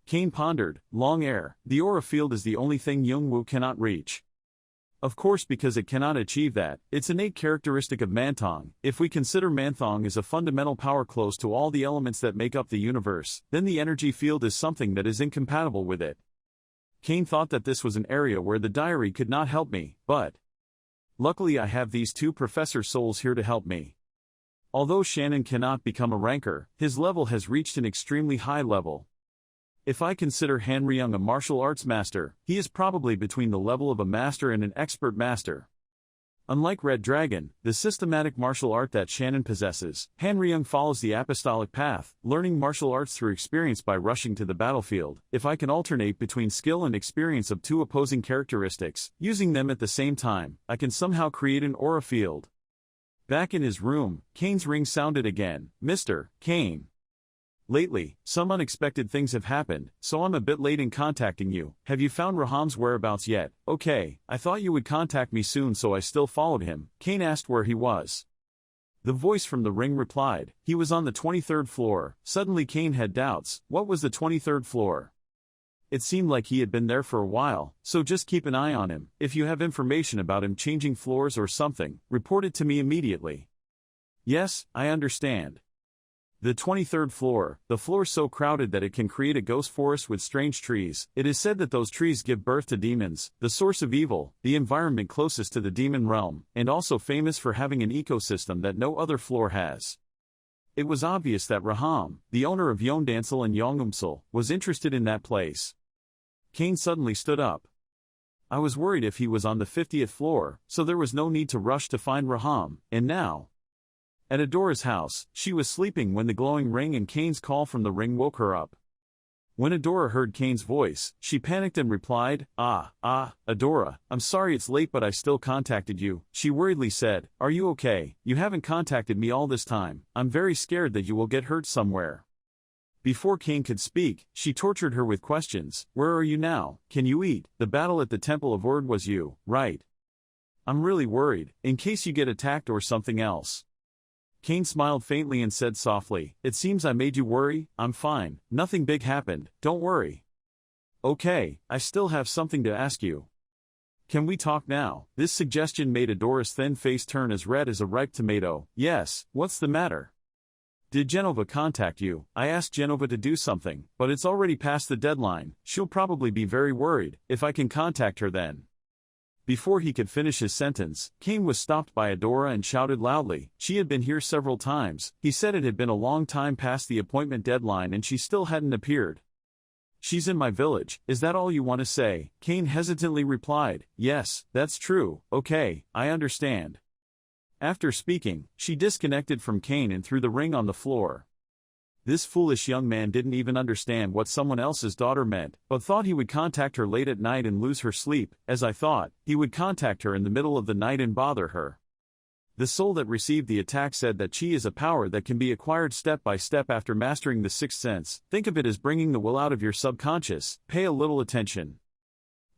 Kane pondered, long air, the aura field is the only thing Youngwoo cannot reach. Of course because it cannot achieve that, it's innate characteristic of Manthong. If we consider Manthong as a fundamental power close to all the elements that make up the universe, then the energy field is something that is incompatible with it. Kane thought that this was an area where the diary could not help me, but luckily I have these two Professor Souls here to help me. Although Shannon cannot become a ranker, his level has reached an extremely high level. If I consider Han Ryung a martial arts master, he is probably between the level of a master and an expert master. Unlike Red Dragon, the systematic martial art that Shannon possesses, Han Ryung follows the apostolic path, learning martial arts through experience by rushing to the battlefield. If I can alternate between skill and experience of two opposing characteristics, using them at the same time, I can somehow create an aura field. Back in his room, Kane's ring sounded again. Mr. Kane. Lately, some unexpected things have happened, so I'm a bit late in contacting you. Have you found Raham's whereabouts yet? Okay, I thought you would contact me soon so I still followed him. Kane asked where he was. The voice from the ring replied, he was on the 23rd floor. Suddenly Kane had doubts. What was the 23rd floor? It seemed like he had been there for a while, so just keep an eye on him. If you have information about him changing floors or something, report it to me immediately. Yes, I understand. The 23rd floor, the floor so crowded that it can create a ghost forest with strange trees. It is said that those trees give birth to demons, the source of evil, the environment closest to the demon realm, and also famous for having an ecosystem that no other floor has. It was obvious that Raham, the owner of Yondansel and Yongumsel, was interested in that place. Kane suddenly stood up. I was worried if he was on the 50th floor, so there was no need to rush to find Raham, and now. At Adora's house, she was sleeping when the glowing ring and Kane's call from the ring woke her up. When Adora heard Kane's voice, she panicked and replied, Adora, I'm sorry it's late but I still contacted you. She worriedly said, are you okay? You haven't contacted me all this time. I'm very scared that you will get hurt somewhere. Before Kane could speak, she tortured her with questions. Where are you now? Can you eat? The battle at the Temple of Ord was you, right? I'm really worried, in case you get attacked or something else. Kane smiled faintly and said softly, it seems I made you worry. I'm fine, nothing big happened, don't worry. Okay, I still have something to ask you. Can we talk now? This suggestion made Adora's thin face turn as red as a ripe tomato. Yes, what's the matter? Did Genova contact you? I asked Genova to do something, but it's already past the deadline. She'll probably be very worried. If I can contact her then. Before he could finish his sentence, Kane was stopped by Adora and shouted loudly, she had been here several times. He said it had been a long time past the appointment deadline and she still hadn't appeared. She's in my village, is that all you want to say? Kane hesitantly replied, yes, that's true, okay, I understand. After speaking, she disconnected from Kane and threw the ring on the floor. This foolish young man didn't even understand what someone else's daughter meant, but thought he would contact her late at night and lose her sleep. As I thought, he would contact her in the middle of the night and bother her. The soul that received the attack said that chi is a power that can be acquired step by step after mastering the sixth sense. Think of it as bringing the will out of your subconscious. Pay a little attention.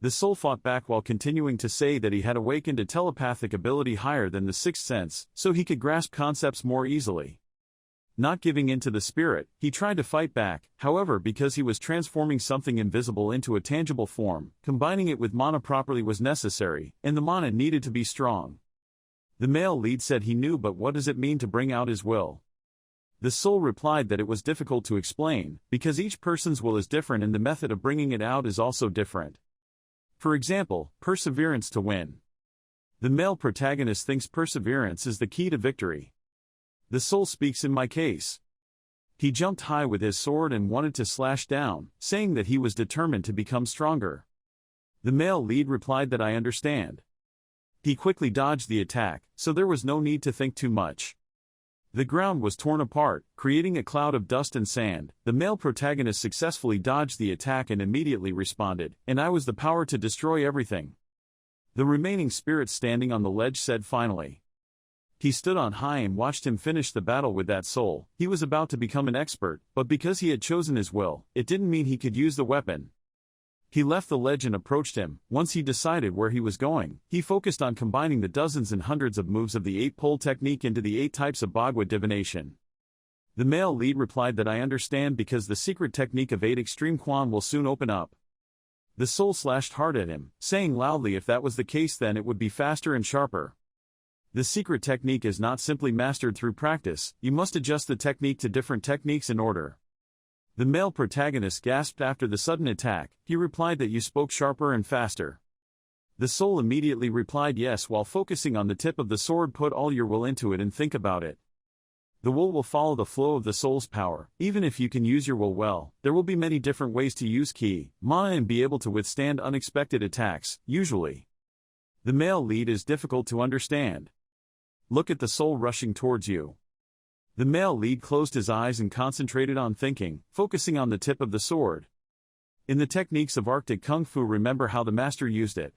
The soul fought back while continuing to say that he had awakened a telepathic ability higher than the sixth sense, so he could grasp concepts more easily. Not giving in to the spirit, he tried to fight back, however, because he was transforming something invisible into a tangible form, combining it with mana properly was necessary, and the mana needed to be strong. The male lead said he knew, but what does it mean to bring out his will? The soul replied that it was difficult to explain, because each person's will is different and the method of bringing it out is also different. For example, perseverance to win. The male protagonist thinks perseverance is the key to victory. The soul speaks in my case. He jumped high with his sword and wanted to slash down, saying that he was determined to become stronger. The male lead replied that I understand. He quickly dodged the attack, so there was no need to think too much. The ground was torn apart, creating a cloud of dust and sand. The male protagonist successfully dodged the attack and immediately responded, and I was the power to destroy everything. The remaining spirits standing on the ledge said finally. He stood on high and watched him finish the battle with that soul. He was about to become an expert, but because he had chosen his will, it didn't mean he could use the weapon. He left the ledge and approached him. Once he decided where he was going, he focused on combining the dozens and hundreds of moves of the 8-pole technique into the 8 types of Bagua divination. The male lead replied that I understand because the secret technique of 8 extreme Quan will soon open up. The soul slashed hard at him, saying loudly if that was the case then it would be faster and sharper. The secret technique is not simply mastered through practice, you must adjust the technique to different techniques in order. The male protagonist gasped after the sudden attack. He replied that you spoke sharper and faster. The soul immediately replied yes while focusing on the tip of the sword. Put all your will into it and think about it. The will follow the flow of the soul's power. Even if you can use your will well, there will be many different ways to use ki, mana and be able to withstand unexpected attacks, usually. The male lead is difficult to understand. Look at the soul rushing towards you. The male lead closed his eyes and concentrated on thinking, focusing on the tip of the sword. In the techniques of Arctic Kung Fu, remember how the master used it.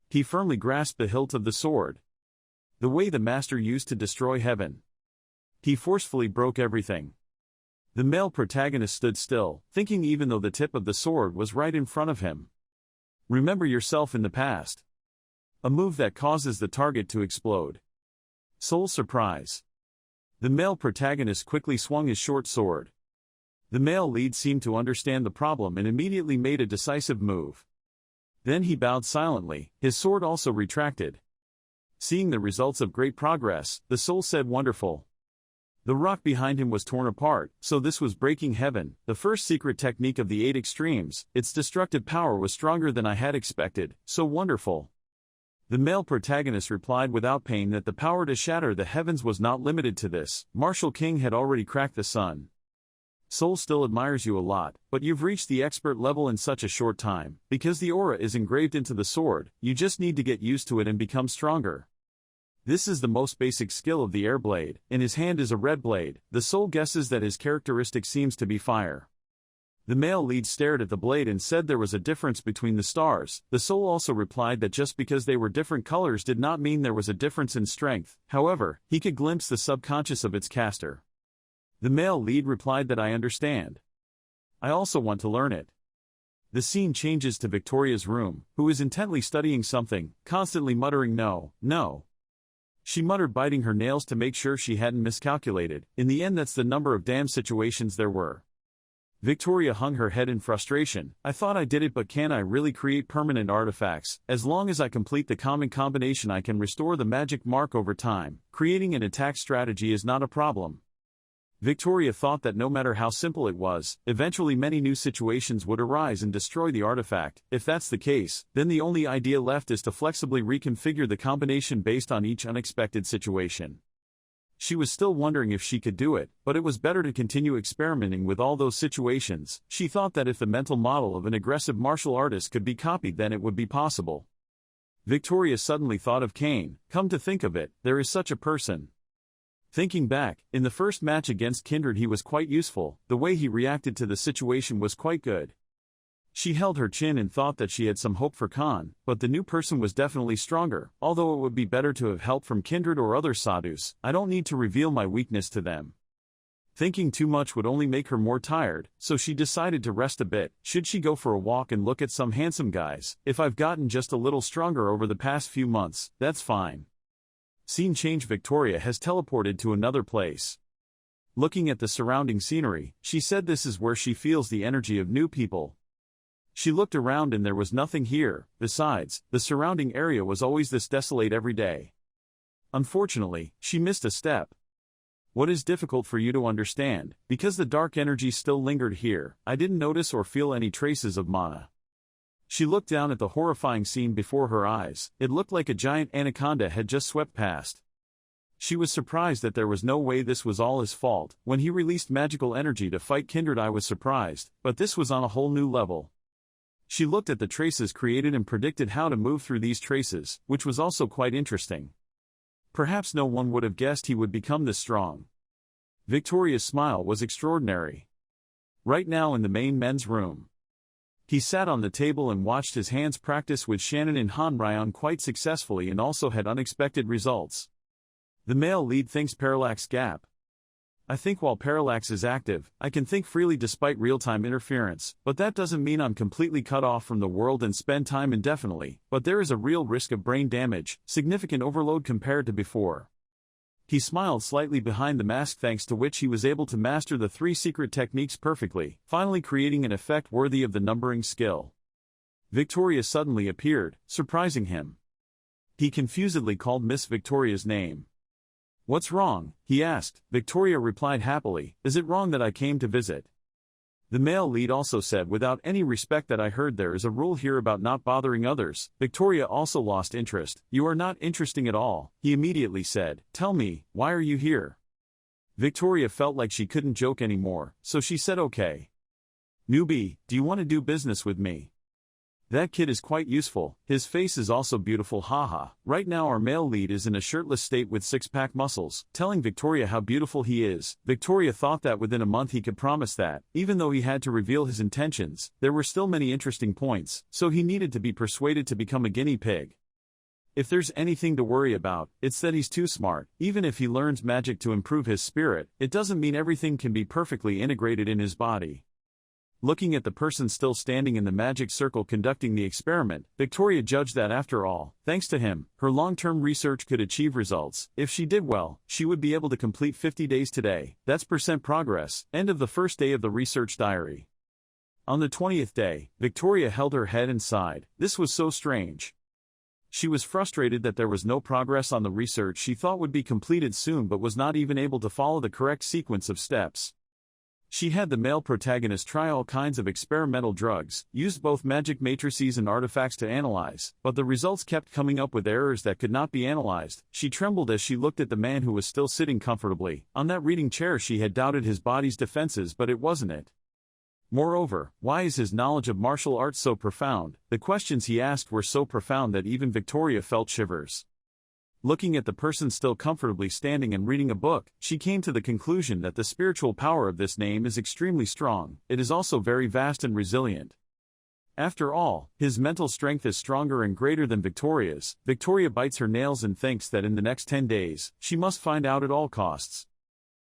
He firmly grasped the hilt of the sword. The way the master used to destroy heaven. He forcefully broke everything. The male protagonist stood still, thinking even though the tip of the sword was right in front of him. Remember yourself in the past. A move that causes the target to explode. Soul surprise. The male protagonist quickly swung his short sword. The male lead seemed to understand the problem and immediately made a decisive move. Then he bowed silently, his sword also retracted. Seeing the results of great progress, the soul said wonderful. The rock behind him was torn apart, so this was breaking heaven, the first secret technique of the 8 extremes. Its destructive power was stronger than I had expected, so wonderful. The male protagonist replied without pain that the power to shatter the heavens was not limited to this. Martial King had already cracked the sun. Soul still admires you a lot, but you've reached the expert level in such a short time. Because the aura is engraved into the sword, you just need to get used to it and become stronger. This is the most basic skill of the air blade. In his hand is a red blade. The soul guesses that his characteristic seems to be fire. The male lead stared at the blade and said there was a difference between the stars. The soul also replied that just because they were different colors did not mean there was a difference in strength. However, he could glimpse the subconscious of its caster. The male lead replied that I understand. I also want to learn it. The scene changes to Victoria's room, who is intently studying something, constantly muttering no, no. She muttered, biting her nails to make sure she hadn't miscalculated. In the end, that's the number of damn situations there were. Victoria hung her head in frustration. I thought I did it, but can I really create permanent artifacts? As long as I complete the common combination, I can restore the magic mark over time. Creating an attack strategy is not a problem. Victoria thought that no matter how simple it was, eventually many new situations would arise and destroy the artifact. If that's the case, then the only idea left is to flexibly reconfigure the combination based on each unexpected situation. She was still wondering if she could do it, but it was better to continue experimenting with all those situations. She thought that if the mental model of an aggressive martial artist could be copied, then it would be possible. Victoria suddenly thought of Kane. Come to think of it, there is such a person. Thinking back, in the first match against Kindred he was quite useful, the way he reacted to the situation was quite good. She held her chin and thought that she had some hope for Khan, but the new person was definitely stronger, although it would be better to have help from Kindred or other sadhus. I don't need to reveal my weakness to them. Thinking too much would only make her more tired, so she decided to rest a bit. Should she go for a walk and look at some handsome guys? If I've gotten just a little stronger over the past few months, that's fine. Scene change. Victoria has teleported to another place. Looking at the surrounding scenery, she said this is where she feels the energy of new people. She looked around and there was nothing here. Besides, the surrounding area was always this desolate every day. Unfortunately, she missed a step. What is difficult for you to understand, because the dark energy still lingered here, I didn't notice or feel any traces of mana. She looked down at the horrifying scene before her eyes. It looked like a giant anaconda had just swept past. She was surprised that there was no way this was all his fault. When he released magical energy to fight Kindred I was surprised, but this was on a whole new level. She looked at the traces created and predicted how to move through these traces, which was also quite interesting. Perhaps no one would have guessed he would become this strong. Victoria's smile was extraordinary. Right now in the main men's room. He sat on the table and watched his hands practice with Shannon and Han Ryan quite successfully and also had unexpected results. The male lead thinks parallax gap. I think while parallax is active, I can think freely despite real-time interference, but that doesn't mean I'm completely cut off from the world and spend time indefinitely, but there is a real risk of brain damage, significant overload compared to before. He smiled slightly behind the mask thanks to which he was able to master the 3 secret techniques perfectly, finally creating an effect worthy of the numbering skill. Victoria suddenly appeared, surprising him. He confusedly called Miss Victoria's name. "What's wrong?" he asked. Victoria replied happily, "Is it wrong that I came to visit?" The male lead also said without any respect that I heard there is a rule here about not bothering others. Victoria also lost interest. "You are not interesting at all," he immediately said. "Tell me, why are you here?" Victoria felt like she couldn't joke anymore, so she said okay. "Newbie, do you want to do business with me? That kid is quite useful, his face is also beautiful haha." Right now our male lead is in a shirtless state with six-pack muscles, telling Victoria how beautiful he is. Victoria thought that within a month he could promise that, even though he had to reveal his intentions, there were still many interesting points, so he needed to be persuaded to become a guinea pig. If there's anything to worry about, it's that he's too smart. Even if he learns magic to improve his spirit, it doesn't mean everything can be perfectly integrated in his body. Looking at the person still standing in the magic circle conducting the experiment, Victoria judged that after all, thanks to him, her long-term research could achieve results. If she did well, she would be able to complete 50 days today. That's % progress. End of the first day of the research diary. On the 20th day, Victoria held her head and sighed. This was so strange. She was frustrated that there was no progress on the research she thought would be completed soon but was not even able to follow the correct sequence of steps. She had the male protagonist try all kinds of experimental drugs, used both magic matrices and artifacts to analyze, but the results kept coming up with errors that could not be analyzed. She trembled as she looked at the man who was still sitting comfortably on that reading chair. She had doubted his body's defenses, but it wasn't it. Moreover, why is his knowledge of martial arts so profound? The questions he asked were so profound that even Victoria felt shivers. Looking at the person still comfortably standing and reading a book, she came to the conclusion that the spiritual power of this name is extremely strong. It is also very vast and resilient. After all, his mental strength is stronger and greater than Victoria's. Victoria bites her nails and thinks that in the next 10 days, she must find out at all costs.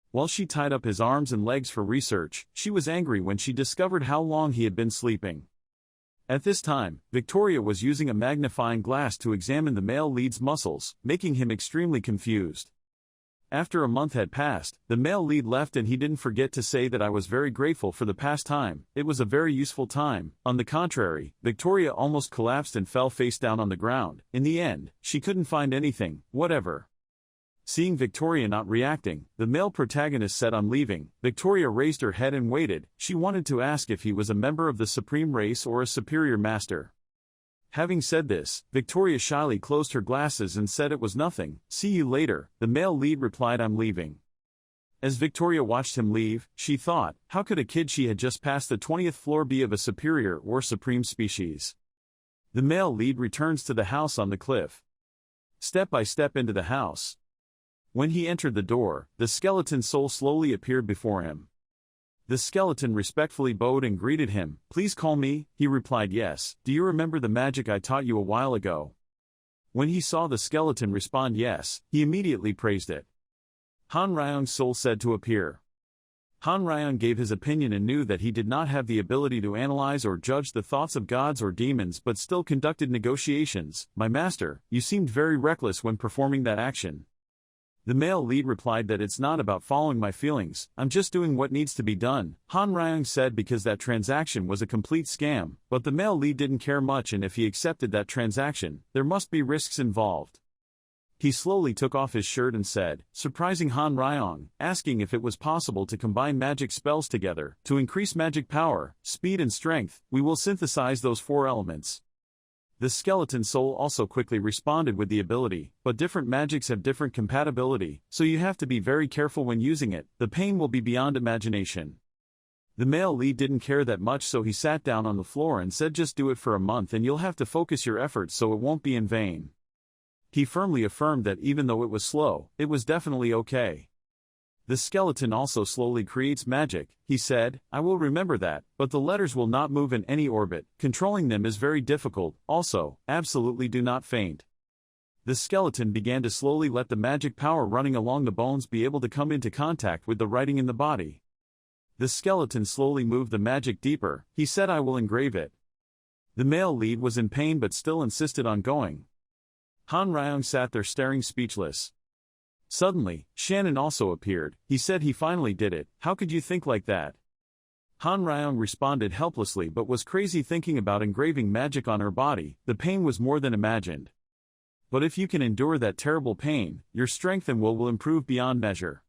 While she tied up his arms and legs for research, she was angry when she discovered how long he had been sleeping. At this time, Victoria was using a magnifying glass to examine the male lead's muscles, making him extremely confused. After a month had passed, the male lead left and he didn't forget to say that I was very grateful for the past time. It was a very useful time. On the contrary, Victoria almost collapsed and fell face down on the ground. In the end, she couldn't find anything, whatever. Seeing Victoria not reacting, the male protagonist said I'm leaving. Victoria raised her head and waited. She wanted to ask if he was a member of the supreme race or a superior master. Having said this, Victoria shyly closed her glasses and said it was nothing. See you later. The male lead replied I'm leaving. As Victoria watched him leave, she thought, how could a kid she had just passed the 20th floor be of a superior or supreme species? The male lead returns to the house on the cliff. Step by step into the house. When he entered the door, the skeleton soul slowly appeared before him. The skeleton respectfully bowed and greeted him. "Please call me," he replied. "Yes. Do you remember the magic I taught you a while ago?" When he saw the skeleton respond yes, he immediately praised it. Han Ryung's soul said to appear. Han Ryung gave his opinion and knew that he did not have the ability to analyze or judge the thoughts of gods or demons but still conducted negotiations. "My master, you seemed very reckless when performing that action." The male lead replied that it's not about following my feelings, I'm just doing what needs to be done, Han Ryung said, because that transaction was a complete scam, but the male lead didn't care much, and if he accepted that transaction, there must be risks involved. He slowly took off his shirt and said, surprising Han Ryung, asking if it was possible to combine magic spells together. To increase magic power, speed and strength, we will synthesize those 4 elements. The skeleton soul also quickly responded with the ability, but different magics have different compatibility, so you have to be very careful when using it. The pain will be beyond imagination. The male lead didn't care that much, so he sat down on the floor and said, just do it for a month and you'll have to focus your efforts so it won't be in vain. He firmly affirmed that even though it was slow, it was definitely okay. The skeleton also slowly creates magic, he said. I will remember that, but the letters will not move in any orbit. Controlling them is very difficult. Also, absolutely do not faint. The skeleton began to slowly let the magic power running along the bones be able to come into contact with the writing in the body. The skeleton slowly moved the magic deeper. He said, I will engrave it. The male lead was in pain but still insisted on going. Han Ryung sat there staring speechless. Suddenly, Shannon also appeared. He said he finally did it. How could you think like that? Han Ryung responded helplessly but was crazy thinking about engraving magic on her body. The pain was more than imagined. But if you can endure that terrible pain, your strength and will improve beyond measure.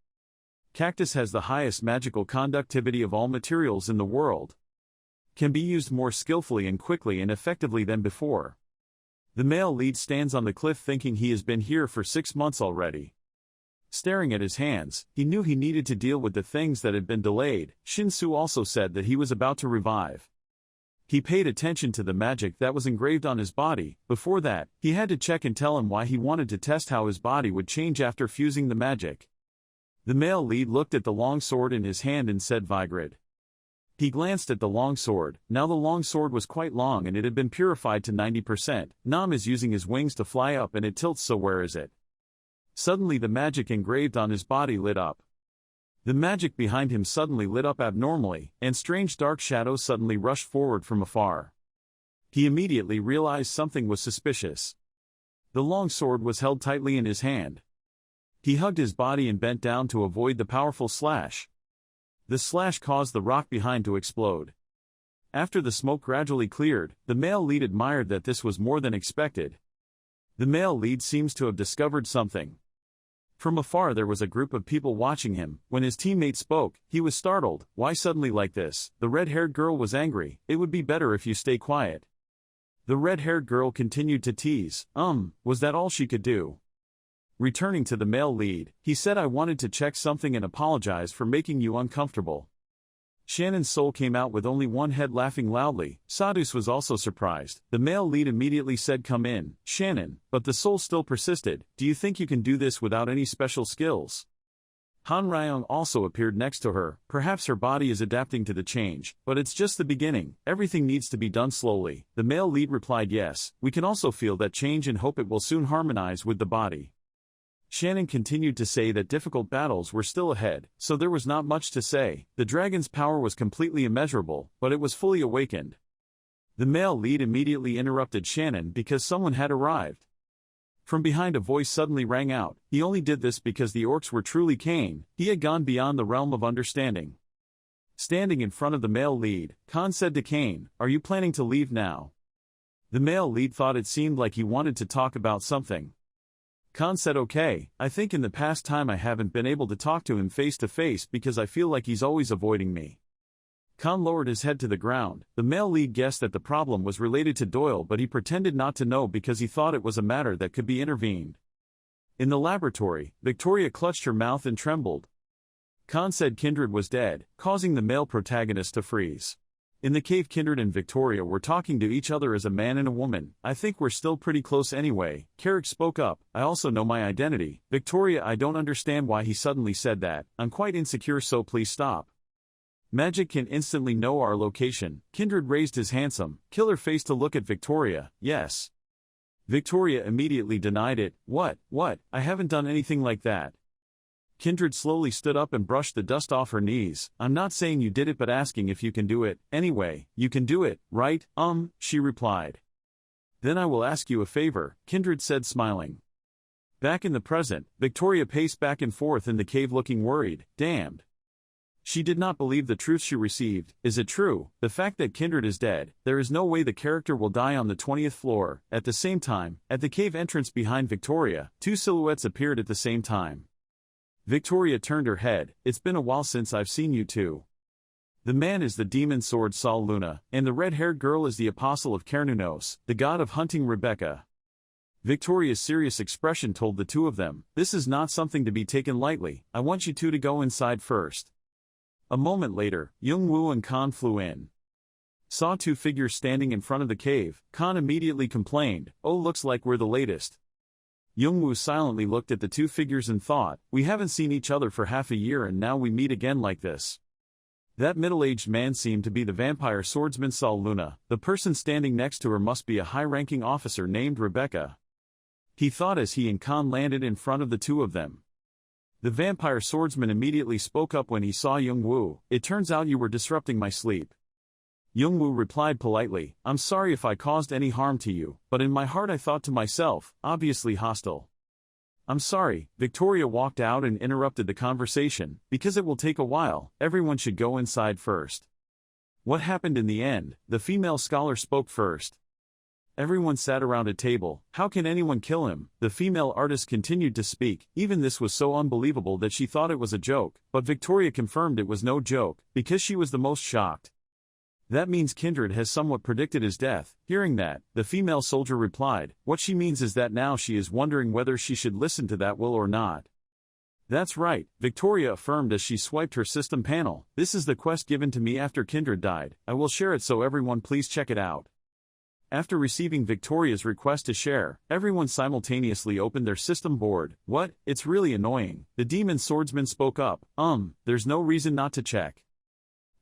Cactus has the highest magical conductivity of all materials in the world. Can be used more skillfully and quickly and effectively than before. The male lead stands on the cliff thinking he has been here for 6 months already. Staring at his hands, he knew he needed to deal with the things that had been delayed. Shin-Su also said that he was about to revive. He paid attention to the magic that was engraved on his body. Before that, he had to check and tell him why he wanted to test how his body would change after fusing the magic. The male lead looked at the long sword in his hand and said Vigrid. He glanced at the long sword. Now the long sword was quite long and it had been purified to 90%. Nam is using his wings to fly up and it tilts, so where is it? Suddenly the magic engraved on his body lit up. The magic behind him suddenly lit up abnormally, and strange dark shadows suddenly rushed forward from afar. He immediately realized something was suspicious. The long sword was held tightly in his hand. He hugged his body and bent down to avoid the powerful slash. The slash caused the rock behind to explode. After the smoke gradually cleared, the male lead admired that this was more than expected. The male lead seems to have discovered something. From afar there was a group of people watching him. When his teammate spoke, he was startled. Why suddenly like this? The red-haired girl was angry. It would be better if you stay quiet. The red-haired girl continued to tease. Was that all she could do? Returning to the male lead, he said, I wanted to check something and apologize for making you uncomfortable. Shannon's soul came out with only one head, laughing loudly. Sadus was also surprised. The male lead immediately said, come in, Shannon, but the soul still persisted. Do you think you can do this without any special skills? Han Ryung also appeared next to her. Perhaps her body is adapting to the change, but it's just the beginning. Everything needs to be done slowly. The male lead replied, yes, we can also feel that change and hope it will soon harmonize with the body. Shannon continued to say that difficult battles were still ahead, so there was not much to say. The dragon's power was completely immeasurable, but it was fully awakened. The male lead immediately interrupted Shannon because someone had arrived. From behind a voice suddenly rang out. He only did this because the orcs were truly Kane. He had gone beyond the realm of understanding. Standing in front of the male lead, Khan said to Kane, are you planning to leave now? The male lead thought it seemed like he wanted to talk about something. Khan said, okay, I think in the past time I haven't been able to talk to him face to face because I feel like he's always avoiding me. Khan lowered his head to the ground. The male lead guessed that the problem was related to Doyle, but he pretended not to know because he thought it was a matter that could be intervened. In the laboratory, Victoria clutched her mouth and trembled. Khan said Kindred was dead, causing the male protagonist to freeze. In the cave, Kindred and Victoria were talking to each other as a man and a woman. I think we're still pretty close anyway. Carrick spoke up. I also know my identity. Victoria, I don't understand why he suddenly said that. I'm quite insecure, so please stop. Magic can instantly know our location. Kindred raised his handsome, killer face to look at Victoria. Yes. Victoria immediately denied it. What? I haven't done anything like that. Kindred slowly stood up and brushed the dust off her knees. I'm not saying you did it, but asking if you can do it. Anyway, you can do it, right? She replied. Then I will ask you a favor, Kindred said, smiling. Back in the present, Victoria paced back and forth in the cave looking worried. Damned. She did not believe the truth she received. Is it true, the fact that Kindred is dead? There is no way the character will die on the 20th floor. At the same time, at the cave entrance behind Victoria, two silhouettes appeared at the same time. Victoria turned her head. It's been a while since I've seen you two. The man is the demon sword Sol Luna, and the red-haired girl is the apostle of Kernunos, the god of hunting Rebecca. Victoria's serious expression told the two of them, this is not something to be taken lightly. I want you two to go inside first. A moment later, Young-woo and Khan flew in. Saw two figures standing in front of the cave. Khan immediately complained, oh, looks like we're the latest. Young-woo silently looked at the two figures and thought, we haven't seen each other for half a year and now we meet again like this. That middle-aged man seemed to be the vampire swordsman Sol Luna. The person standing next to her must be a high-ranking officer named Rebecca. He thought as he and Khan landed in front of the two of them. The vampire swordsman immediately spoke up when he saw Young-woo. It turns out you were disrupting my sleep. Young-woo replied politely, I'm sorry if I caused any harm to you, but in my heart I thought to myself, obviously hostile. I'm sorry. Victoria walked out and interrupted the conversation, because it will take a while, everyone should go inside first. What happened in the end? The female scholar spoke first. Everyone sat around a table. How can anyone kill him? The female artist continued to speak. Even this was so unbelievable that she thought it was a joke, but Victoria confirmed it was no joke, because she was the most shocked. That means Kindred has somewhat predicted his death. Hearing that, the female soldier replied, what she means is that now she is wondering whether she should listen to that will or not. That's right, Victoria affirmed as she swiped her system panel. This is the quest given to me after Kindred died. I will share it so everyone please check it out. After receiving Victoria's request to share, everyone simultaneously opened their system board. What? It's really annoying. The demon swordsman spoke up. There's no reason not to check.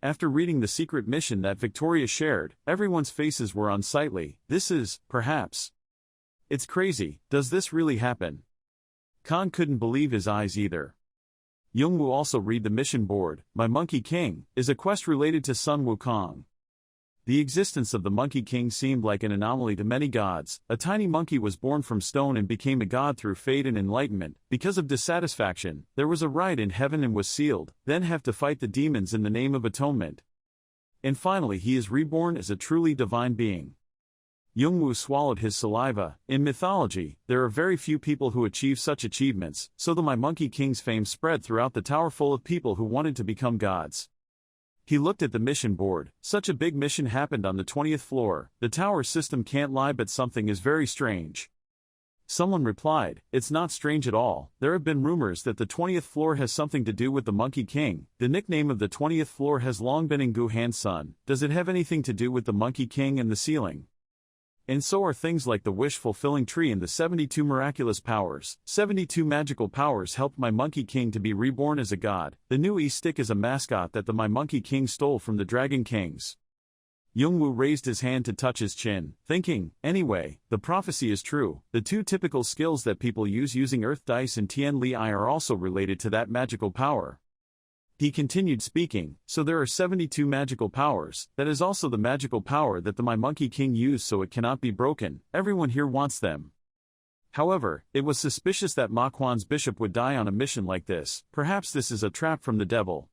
After reading the secret mission that Victoria shared, everyone's faces were unsightly. This is, perhaps. It's crazy. Does this really happen? Khan couldn't believe his eyes either. Young-woo also read the mission board. My Monkey King is a quest related to Sun Wukong. The existence of the Monkey King seemed like an anomaly to many gods. A tiny monkey was born from stone and became a god through fate and enlightenment. Because of dissatisfaction, there was a rite in heaven and was sealed, then have to fight the demons in the name of atonement. And finally he is reborn as a truly divine being. Young-woo swallowed his saliva. In mythology, there are very few people who achieve such achievements, so the My Monkey King's fame spread throughout the tower full of people who wanted to become gods. He looked at the mission board. Such a big mission happened on the 20th floor. The tower system can't lie, but something is very strange. Someone replied, it's not strange at all. There have been rumors that the 20th floor has something to do with the Monkey King. The nickname of the 20th floor has long been Ngu Han's son. Does it have anything to do with the Monkey King and the ceiling? And so are things like the wish-fulfilling tree and the 72 miraculous powers. 72 magical powers helped My Monkey King to be reborn as a god. The new E-stick is a mascot that the My Monkey King stole from the Dragon Kings. Young-woo raised his hand to touch his chin, thinking, anyway, the prophecy is true. The two typical skills that people use using Earth Dice and Tian Li are also related to that magical power. He continued speaking, so there are 72 magical powers. That is also the magical power that the My Monkey King used, so it cannot be broken. Everyone here wants them. However, it was suspicious that Ma Quan's bishop would die on a mission like this. Perhaps this is a trap from the devil.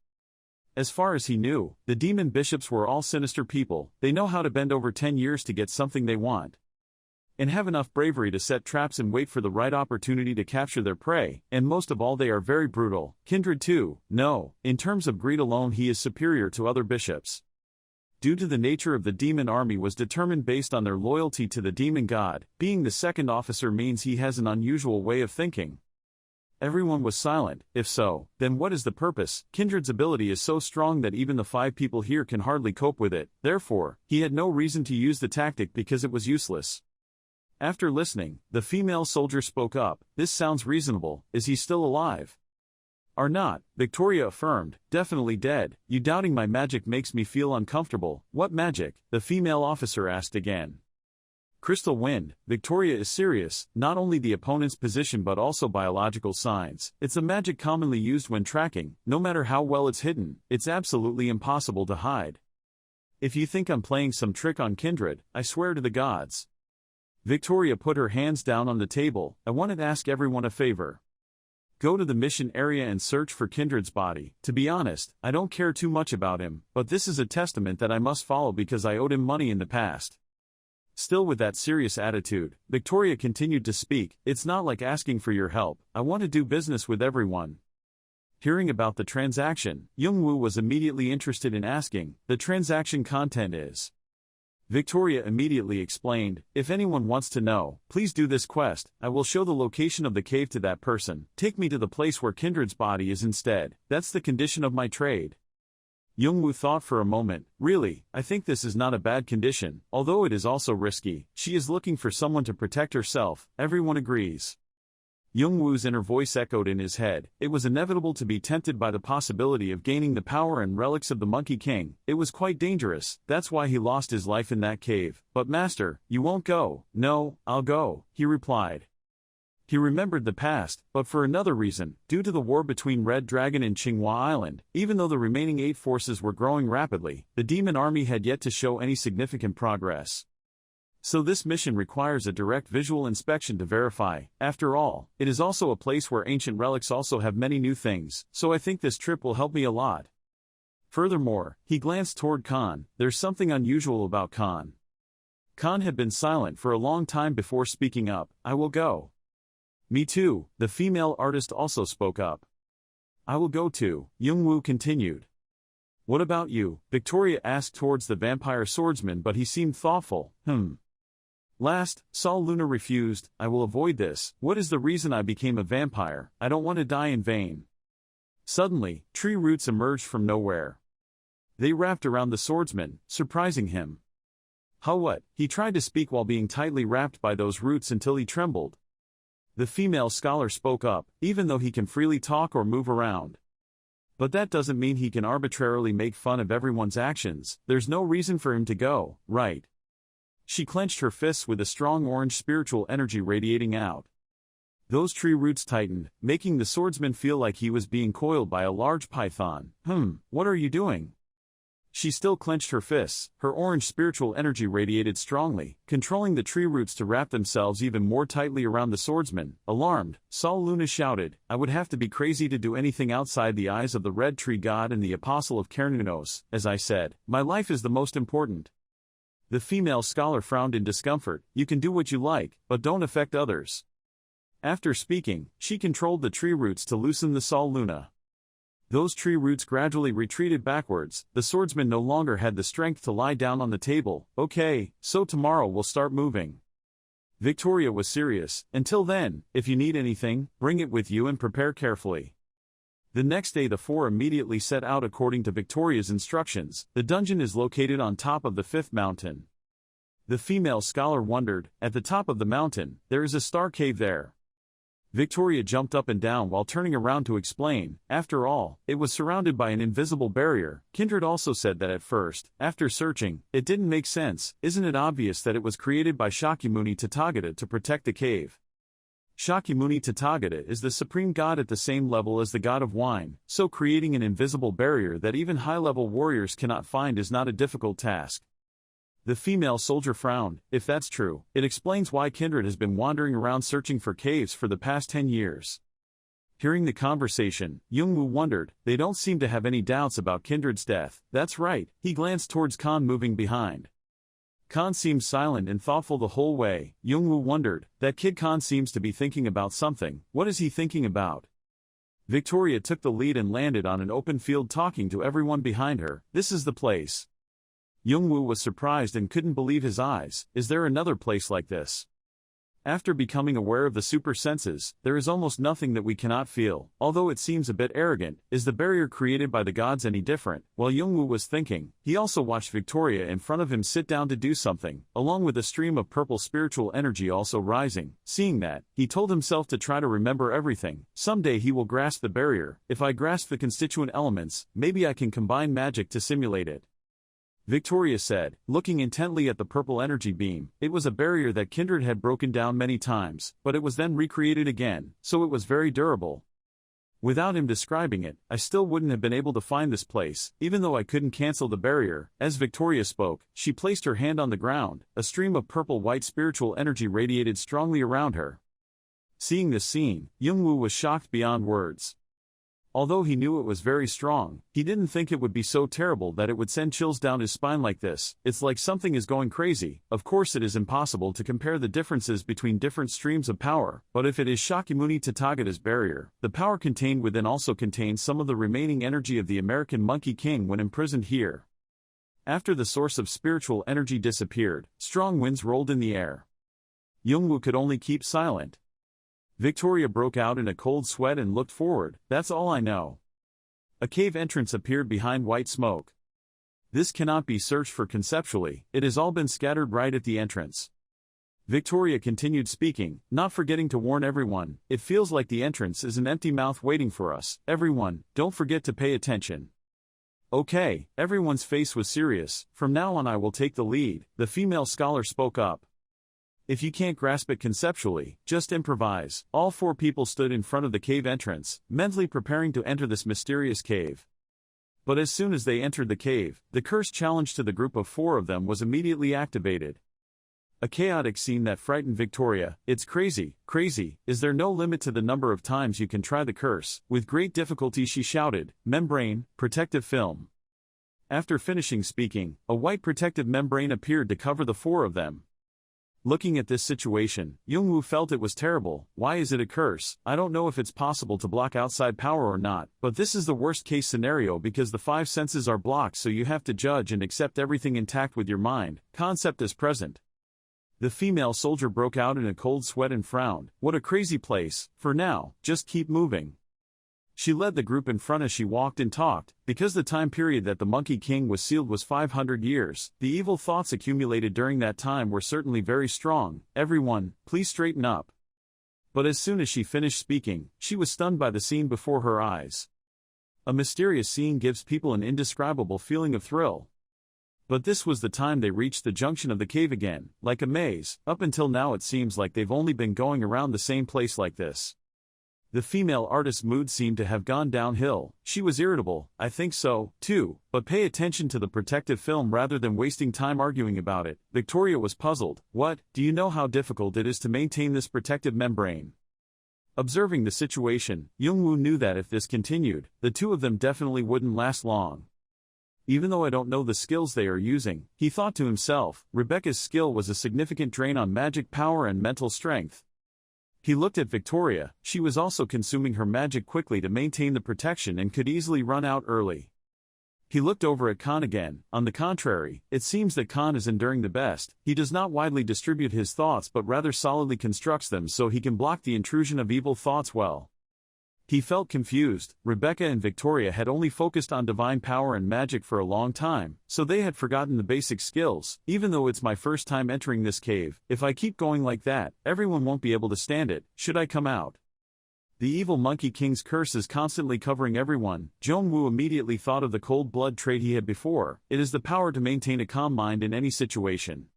As far as he knew, the demon bishops were all sinister people. They know how to bend over 10 years to get something they want. And have enough bravery to set traps and wait for the right opportunity to capture their prey, and most of all they are very brutal. Kindred too, no, in terms of greed alone he is superior to other bishops. Due to the nature of the demon army was determined based on their loyalty to the demon god, being the second officer means he has an unusual way of thinking. Everyone was silent. If so, then what is the purpose? Kindred's ability is so strong that even the 5 people here can hardly cope with it, therefore, he had no reason to use the tactic because it was useless. After listening, the female soldier spoke up. This sounds reasonable. Is he still alive? Are not, Victoria affirmed, definitely dead. You doubting my magic makes me feel uncomfortable. What magic? The female officer asked again. Crystal wind. Victoria is serious, not only the opponent's position but also biological signs. It's a magic commonly used when tracking, no matter how well it's hidden, it's absolutely impossible to hide. If you think I'm playing some trick on Kindred, I swear to the gods. Victoria put her hands down on the table. I want to ask everyone a favor. Go to the mission area and search for Kindred's body. To be honest, I don't care too much about him, but this is a testament that I must follow because I owed him money in the past. Still with that serious attitude, Victoria continued to speak. It's not like asking for your help, I want to do business with everyone. Hearing about the transaction, Youngwoo was immediately interested in asking, the transaction content is. Victoria immediately explained, if anyone wants to know, please do this quest, I will show the location of the cave to that person, take me to the place where Kindred's body is instead, that's the condition of my trade. Youngwoo thought for a moment, really, I think this is not a bad condition, although it is also risky, she is looking for someone to protect herself, everyone agrees. Youngwoo's inner voice echoed in his head, it was inevitable to be tempted by the possibility of gaining the power and relics of the Monkey King, it was quite dangerous, that's why he lost his life in that cave, but master, you won't go. No, I'll go, he replied. He remembered the past, but for another reason, due to the war between Red Dragon and Qinghua Island, even though the remaining 8 forces were growing rapidly, the demon army had yet to show any significant progress. So this mission requires a direct visual inspection to verify. After all, it is also a place where ancient relics also have many new things, so I think this trip will help me a lot. Furthermore, he glanced toward Khan, there's something unusual about Khan. Khan had been silent for a long time before speaking up, I will go. Me too, the female artist also spoke up. I will go too, Youngwoo continued. What about you? Victoria asked towards the vampire swordsman but he seemed thoughtful, Last, Sol Luna refused, I will avoid this, what is the reason I became a vampire, I don't want to die in vain. Suddenly, tree roots emerged from nowhere. They wrapped around the swordsman, surprising him. How what? He tried to speak while being tightly wrapped by those roots until he trembled. The female scholar spoke up, even though he can freely talk or move around. But that doesn't mean he can arbitrarily make fun of everyone's actions, there's no reason for him to go, right? She clenched her fists with a strong orange spiritual energy radiating out. Those tree roots tightened, making the swordsman feel like he was being coiled by a large python. What are you doing? She still clenched her fists, her orange spiritual energy radiated strongly, controlling the tree roots to wrap themselves even more tightly around the swordsman. Alarmed, Sol Luna shouted, I would have to be crazy to do anything outside the eyes of the Red Tree God and the Apostle of Kernunos, as I said, my life is the most important. The female scholar frowned in discomfort, you can do what you like, but don't affect others. After speaking, she controlled the tree roots to loosen the Sol Luna. Those tree roots gradually retreated backwards, the swordsman no longer had the strength to lie down on the table. Okay, so tomorrow we'll start moving. Victoria was serious, until then, if you need anything, bring it with you and prepare carefully. The next day the 4 immediately set out according to Victoria's instructions, the dungeon is located on top of the 5th mountain. The female scholar wondered, at the top of the mountain, there is a star cave there. Victoria jumped up and down while turning around to explain, after all, it was surrounded by an invisible barrier. Kindred also said that at first, after searching, it didn't make sense, isn't it obvious that it was created by Shakyamuni Tathagata to protect the cave? Shakyamuni Tathagata is the supreme god at the same level as the god of wine, so creating an invisible barrier that even high-level warriors cannot find is not a difficult task. The female soldier frowned, if that's true, it explains why Kindred has been wandering around searching for caves for the past 10 years. Hearing the conversation, Youngwoo wondered, they don't seem to have any doubts about Kindred's death, that's right, he glanced towards Khan moving behind. Khan seemed silent and thoughtful the whole way. Youngwoo wondered, that kid Khan seems to be thinking about something, what is he thinking about? Victoria took the lead and landed on an open field talking to everyone behind her, this is the place. Youngwoo was surprised and couldn't believe his eyes, is there another place like this? After becoming aware of the super senses, there is almost nothing that we cannot feel. Although it seems a bit arrogant, is the barrier created by the gods any different? While Yoongwoo was thinking, he also watched Victoria in front of him sit down to do something, along with a stream of purple spiritual energy also rising. Seeing that, he told himself to try to remember everything. Someday he will grasp the barrier. If I grasp the constituent elements, maybe I can combine magic to simulate it. Victoria said, looking intently at the purple energy beam. It was a barrier that Kindred had broken down many times, but it was then recreated again, so it was very durable. Without him describing it, I still wouldn't have been able to find this place, even though I couldn't cancel the barrier. As Victoria spoke, she placed her hand on the ground. A stream of purple-white spiritual energy radiated strongly around her. Seeing this scene, Yoongwoo was shocked beyond words. Although he knew it was very strong, he didn't think it would be so terrible that it would send chills down his spine like this. It's like something is going crazy. Of course it is impossible to compare the differences between different streams of power, but if it is Shakyamuni Tathagata's barrier, the power contained within also contains some of the remaining energy of the American Monkey King when imprisoned here. After the source of spiritual energy disappeared, strong winds rolled in the air. Yoongwoo could only keep silent. Victoria broke out in a cold sweat and looked forward. That's all I know. A cave entrance appeared behind white smoke. This cannot be searched for conceptually, it has all been scattered right at the entrance. Victoria continued speaking, not forgetting to warn everyone, it feels like the entrance is an empty mouth waiting for us. Everyone, don't forget to pay attention. Okay, everyone's face was serious. From now on I will take the lead, the female scholar spoke up. If you can't grasp it conceptually, just improvise. All four people stood in front of the cave entrance, mentally preparing to enter this mysterious cave. But as soon as they entered the cave, the curse challenge to the group of four of them was immediately activated. A chaotic scene that frightened Victoria. It's crazy, crazy. Is there no limit to the number of times you can try the curse? With great difficulty she shouted, membrane, protective film. After finishing speaking, a white protective membrane appeared to cover the four of them. Looking at this situation, Yoongwoo felt it was terrible. Why is it a curse? I don't know if it's possible to block outside power or not, but this is the worst case scenario because the five senses are blocked, so you have to judge and accept everything intact with your mind, concept as present. The female soldier broke out in a cold sweat and frowned. What a crazy place. For now, just keep moving. She led the group in front as she walked and talked. Because the time period that the Monkey King was sealed was 500 years, the evil thoughts accumulated during that time were certainly very strong. Everyone, please straighten up. But as soon as she finished speaking, she was stunned by the scene before her eyes. A mysterious scene gives people an indescribable feeling of thrill. But this was the time they reached the junction of the cave again, like a maze. Up until now it seems like they've only been going around the same place like this. The female artist's mood seemed to have gone downhill. She was irritable. I think so, too, but pay attention to the protective film rather than wasting time arguing about it. Victoria was puzzled. What? Do you know how difficult it is to maintain this protective membrane? Observing the situation, Yoongwoo knew that if this continued, the two of them definitely wouldn't last long. Even though I don't know the skills they are using, he thought to himself, Rebecca's skill was a significant drain on magic power and mental strength. He looked at Victoria. She was also consuming her magic quickly to maintain the protection and could easily run out early. He looked over at Khan again. On the contrary, it seems that Khan is enduring the best. He does not widely distribute his thoughts but rather solidly constructs them so he can block the intrusion of evil thoughts well. He felt confused. Rebecca and Victoria had only focused on divine power and magic for a long time, so they had forgotten the basic skills. Even though it's my first time entering this cave, if I keep going like that, everyone won't be able to stand it. Should I come out? The evil Monkey King's curse is constantly covering everyone. Jong-woo immediately thought of the cold blood trait he had before. It is the power to maintain a calm mind in any situation.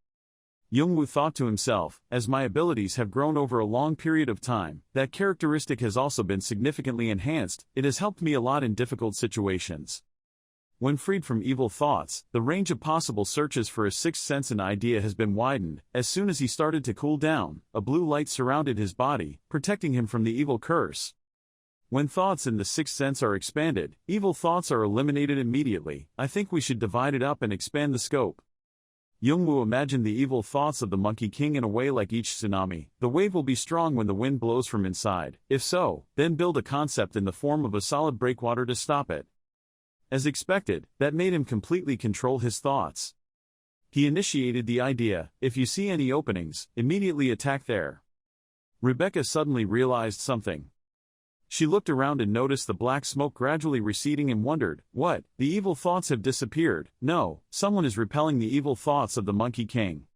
Yoongwoo thought to himself, as my abilities have grown over a long period of time, that characteristic has also been significantly enhanced. It has helped me a lot in difficult situations. When freed from evil thoughts, the range of possible searches for his sixth sense and idea has been widened. As soon as he started to cool down, a blue light surrounded his body, protecting him from the evil curse. When thoughts in the sixth sense are expanded, evil thoughts are eliminated immediately. I think we should divide it up and expand the scope. Yoongwoo imagined the evil thoughts of the Monkey King in a way like each tsunami. The wave will be strong when the wind blows from inside. If so, then build a concept in the form of a solid breakwater to stop it. As expected, that made him completely control his thoughts. He initiated the idea, if you see any openings, immediately attack there. Rebecca suddenly realized something. She looked around and noticed the black smoke gradually receding and wondered, what, the evil thoughts have disappeared? No, someone is repelling the evil thoughts of the Monkey King.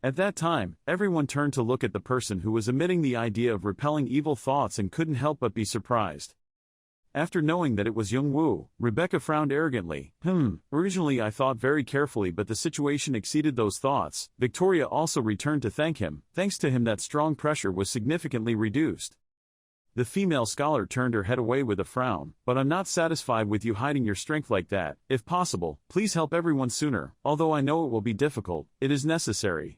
At that time, everyone turned to look at the person who was emitting the idea of repelling evil thoughts and couldn't help but be surprised. After knowing that it was Young-woo, Rebecca frowned arrogantly. Originally I thought very carefully, but the situation exceeded those thoughts. Victoria also returned to thank him. Thanks to him that strong pressure was significantly reduced. The female scholar turned her head away with a frown. But I'm not satisfied with you hiding your strength like that. If possible, please help everyone sooner. Although I know it will be difficult, it is necessary.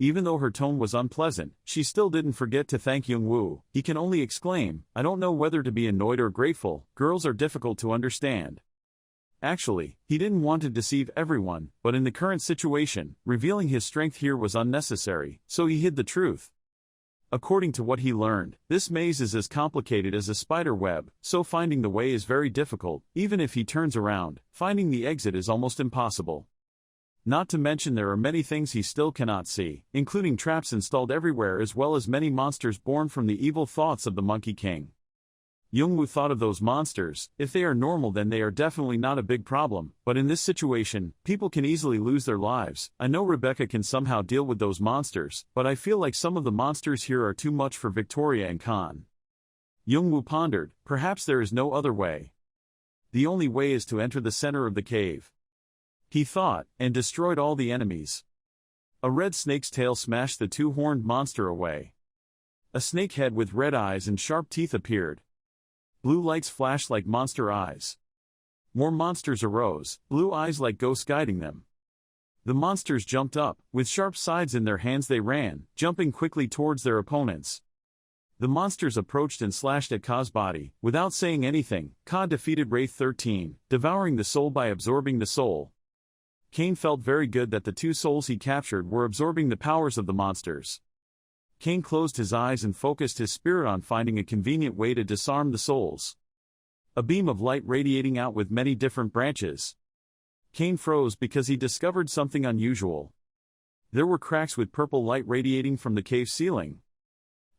Even though her tone was unpleasant, she still didn't forget to thank Young-woo. He can only exclaim, I don't know whether to be annoyed or grateful. Girls are difficult to understand. Actually, he didn't want to deceive everyone, but in the current situation, revealing his strength here was unnecessary, so he hid the truth. According to what he learned, this maze is as complicated as a spider web, so finding the way is very difficult. Even if he turns around, finding the exit is almost impossible. Not to mention there are many things he still cannot see, including traps installed everywhere as well as many monsters born from the evil thoughts of the Monkey King. Young-woo thought of those monsters. If they are normal then they are definitely not a big problem, but in this situation, people can easily lose their lives. I know Rebecca can somehow deal with those monsters, but I feel like some of the monsters here are too much for Victoria and Khan. Young-woo pondered, perhaps there is no other way. The only way is to enter the center of the cave. He thought, and destroyed all the enemies. A red snake's tail smashed the two-horned monster away. A snake head with red eyes and sharp teeth appeared. Blue lights flashed like monster eyes. More monsters arose, blue eyes like ghosts guiding them. The monsters jumped up, with sharp sides in their hands they ran, jumping quickly towards their opponents. The monsters approached and slashed at Ka's body. Without saying anything, Ka defeated Wraith 13, devouring the soul by absorbing the soul. Kane felt very good that the two souls he captured were absorbing the powers of the monsters. Kane closed his eyes and focused his spirit on finding a convenient way to disarm the souls. A beam of light radiating out with many different branches. Kane froze because he discovered something unusual. There were cracks with purple light radiating from the cave ceiling.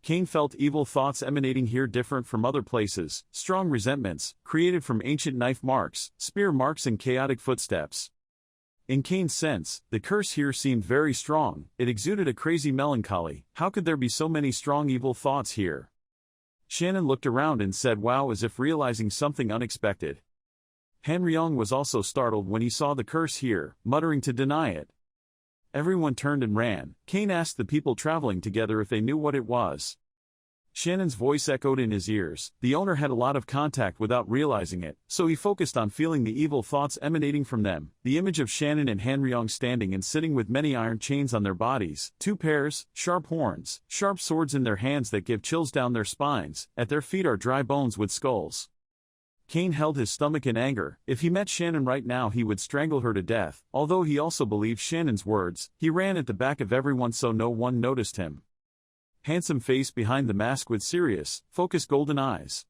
Kane felt evil thoughts emanating here different from other places, strong resentments, created from ancient knife marks, spear marks and chaotic footsteps. In Kane's sense, the curse here seemed very strong. It exuded a crazy melancholy. How could there be so many strong evil thoughts here? Shannon looked around and said wow as if realizing something unexpected. Han Ryong was also startled when he saw the curse here, muttering to deny it. Everyone turned and ran. Kane asked the people traveling together if they knew what it was. Shannon's voice echoed in his ears. The owner had a lot of contact without realizing it, so he focused on feeling the evil thoughts emanating from them. The image of Shannon and Han Ryong standing and sitting with many iron chains on their bodies, two pairs, sharp horns, sharp swords in their hands that give chills down their spines. At their feet are dry bones with skulls. Kane held his stomach in anger. If he met Shannon right now he would strangle her to death. Although he also believed Shannon's words, he ran at the back of everyone so no one noticed him. Handsome face behind the mask with serious, focused golden eyes.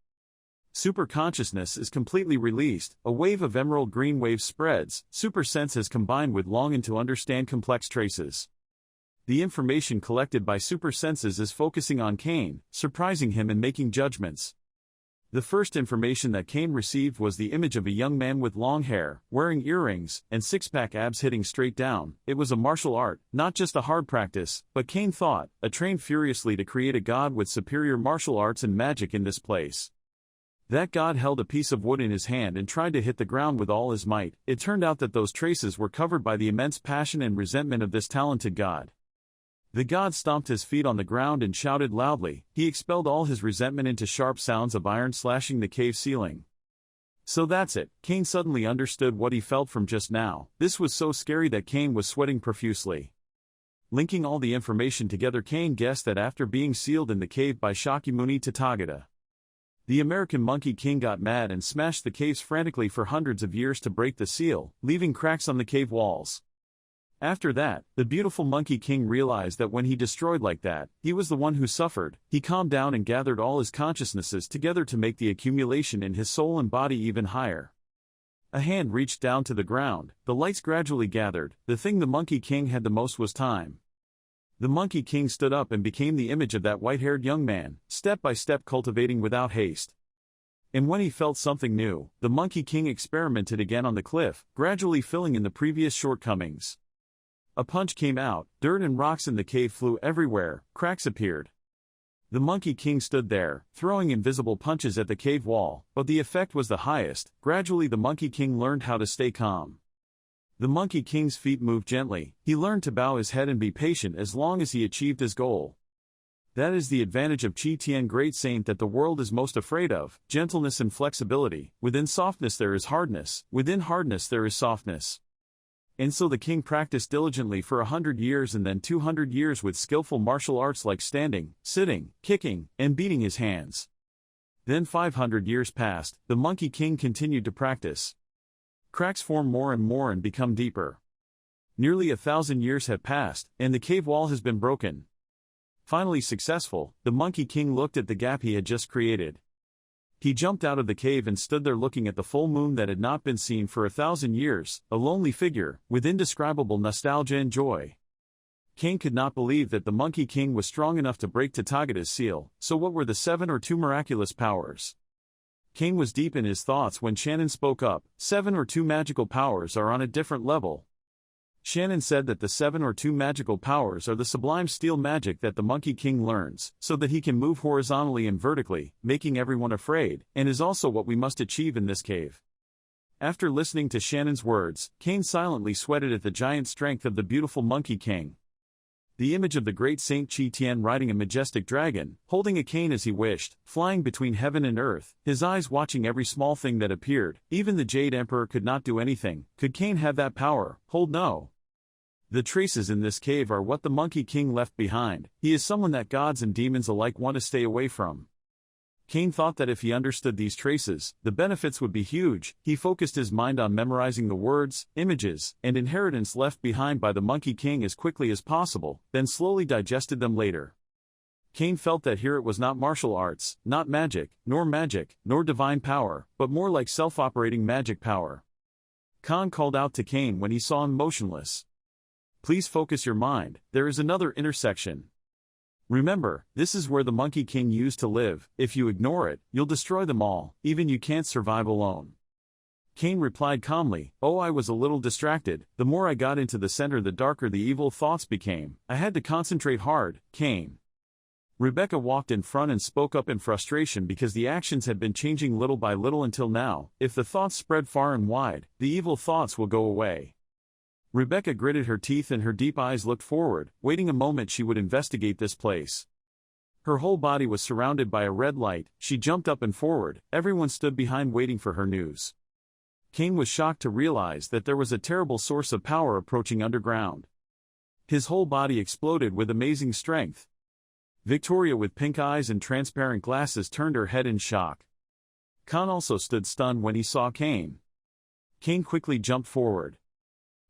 Super consciousness is completely released, a wave of emerald green waves spreads, super sense has combined with longing to understand complex traces. The information collected by super senses is focusing on Kane, surprising him and making judgments. The first information that Kane received was the image of a young man with long hair, wearing earrings, and six-pack abs hitting straight down. It was a martial art, not just a hard practice, but Kane thought, trained furiously to create a god with superior martial arts and magic in this place. That god held a piece of wood in his hand and tried to hit the ground with all his might. It turned out that those traces were covered by the immense passion and resentment of this talented god. The god stomped his feet on the ground and shouted loudly. He expelled all his resentment into sharp sounds of iron slashing the cave ceiling. So that's it. Kane suddenly understood what he felt from just now. This was so scary that Kane was sweating profusely. Linking all the information together, Kane guessed that after being sealed in the cave by Shakyamuni Tathagata, the American Monkey King got mad and smashed the caves frantically for hundreds of years to break the seal, leaving cracks on the cave walls. After that, the beautiful Monkey King realized that when he destroyed like that, he was the one who suffered. He calmed down and gathered all his consciousnesses together to make the accumulation in his soul and body even higher. A hand reached down to the ground, the lights gradually gathered. The thing the Monkey King had the most was time. The Monkey King stood up and became the image of that white-haired young man, step by step cultivating without haste. And when he felt something new, the Monkey King experimented again on the cliff, gradually filling in the previous shortcomings. A punch came out, dirt and rocks in the cave flew everywhere, cracks appeared. The Monkey King stood there, throwing invisible punches at the cave wall, but the effect was the highest. Gradually the Monkey King learned how to stay calm. The Monkey King's feet moved gently, he learned to bow his head and be patient as long as he achieved his goal. That is the advantage of Chi Tian Great Saint that the world is most afraid of, gentleness and flexibility. Within softness there is hardness, within hardness there is softness. And so the king practiced diligently for 100 years and then 200 years with skillful martial arts like standing, sitting, kicking, and beating his hands. Then 500 years passed, the Monkey King continued to practice. Cracks form more and become deeper. Nearly 1,000 years have passed, and the cave wall has been broken. Finally successful, the Monkey King looked at the gap he had just created. He jumped out of the cave and stood there looking at the full moon that had not been seen for 1,000 years, a lonely figure, with indescribable nostalgia and joy. Cain could not believe that the Monkey King was strong enough to break Tathagata's seal, so what were the 7 or 2 miraculous powers? Cain was deep in his thoughts when Shannon spoke up. 7 or 2 magical powers are on a different level. Shannon said that the 7 or 2 magical powers are the sublime steel magic that the Monkey King learns, so that he can move horizontally and vertically, making everyone afraid, and is also what we must achieve in this cave. After listening to Shannon's words, Cain silently sweated at the giant strength of the beautiful Monkey King. The image of the great Saint Chi Tian riding a majestic dragon, holding a cane as he wished, flying between heaven and earth, his eyes watching every small thing that appeared. Even the Jade Emperor could not do anything. Could Cain have that power? Hold no. The traces in this cave are what the Monkey King left behind. He is someone that gods and demons alike want to stay away from. Cain thought that if he understood these traces, the benefits would be huge. He focused his mind on memorizing the words, images, and inheritance left behind by the Monkey King as quickly as possible, then slowly digested them later. Cain felt that here it was not martial arts, not magic, nor divine power, but more like self-operating magic power. Khan called out to Cain when he saw him motionless. Please focus your mind, there is another intersection. Remember, this is where the Monkey King used to live. If you ignore it, you'll destroy them all, even you can't survive alone. Cain replied calmly, oh, I was a little distracted. The more I got into the center the darker the evil thoughts became. I had to concentrate hard. Cain. Rebecca walked in front and spoke up in frustration because the actions had been changing little by little until now. If the thoughts spread far and wide, the evil thoughts will go away. Rebecca gritted her teeth and her deep eyes looked forward, waiting a moment she would investigate this place. Her whole body was surrounded by a red light. She jumped up and forward. Everyone stood behind waiting for her news. Cain was shocked to realize that there was a terrible source of power approaching underground. His whole body exploded with amazing strength. Victoria with pink eyes and transparent glasses turned her head in shock. Khan also stood stunned when he saw Cain. Cain quickly jumped forward.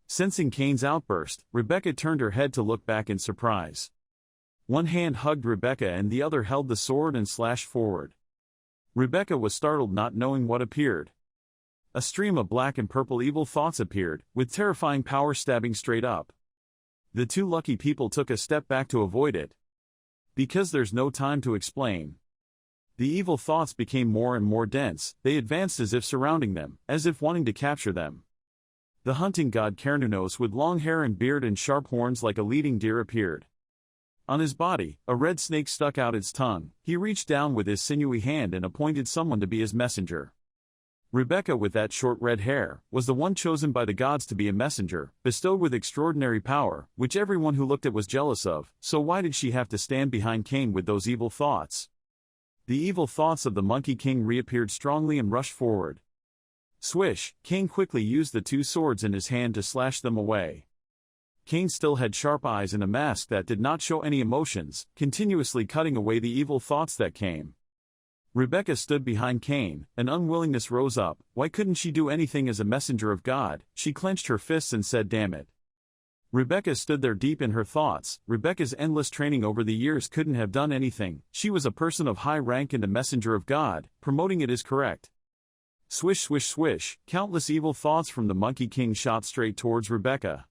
Sensing Cain's outburst, Rebecca turned her head to look back in surprise. One hand hugged Rebecca and the other held the sword and slashed forward. Rebecca was startled not knowing what appeared. A stream of black and purple evil thoughts appeared, with terrifying power stabbing straight up. The 2 lucky people took a step back to avoid it. Because there's no time to explain. The evil thoughts became more and more dense. They advanced as if surrounding them, as if wanting to capture them. The hunting god Carnunos with long hair and beard and sharp horns like a leading deer appeared. On his body, a red snake stuck out its tongue. He reached down with his sinewy hand and appointed someone to be his messenger. Rebecca with that short red hair, was the one chosen by the gods to be a messenger, bestowed with extraordinary power, which everyone who looked at was jealous of, so why did she have to stand behind Cain with those evil thoughts? The evil thoughts of the Monkey King reappeared strongly and rushed forward. Swish, Cain quickly used the 2 swords in his hand to slash them away. Cain still had sharp eyes and a mask that did not show any emotions, continuously cutting away the evil thoughts that came. Rebecca stood behind Cain, an unwillingness rose up. Why couldn't she do anything as a messenger of God? She clenched her fists and said, damn it. Rebecca stood there deep in her thoughts. Rebecca's endless training over the years couldn't have done anything. She was a person of high rank and a messenger of God. Promoting it is correct. Swish swish swish, countless evil thoughts from the Monkey King shot straight towards Rebecca.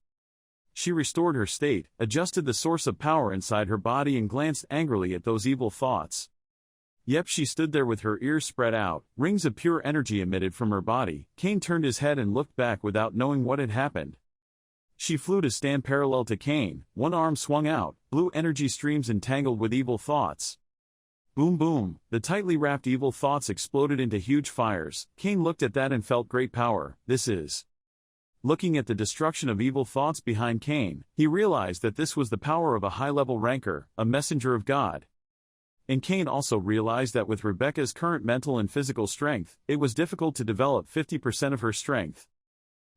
She restored her state, adjusted the source of power inside her body and glanced angrily at those evil thoughts. Yep, she stood there with her ears spread out, rings of pure energy emitted from her body. Cain turned his head and looked back without knowing what had happened. She flew to stand parallel to Cain, one arm swung out, blue energy streams entangled with evil thoughts. Boom boom, the tightly wrapped evil thoughts exploded into huge fires. Cain looked at that and felt great power. This is... Looking at the destruction of evil thoughts behind Cain, he realized that this was the power of a high-level ranker, a messenger of God. And Cain also realized that with Rebecca's current mental and physical strength, it was difficult to develop 50% of her strength.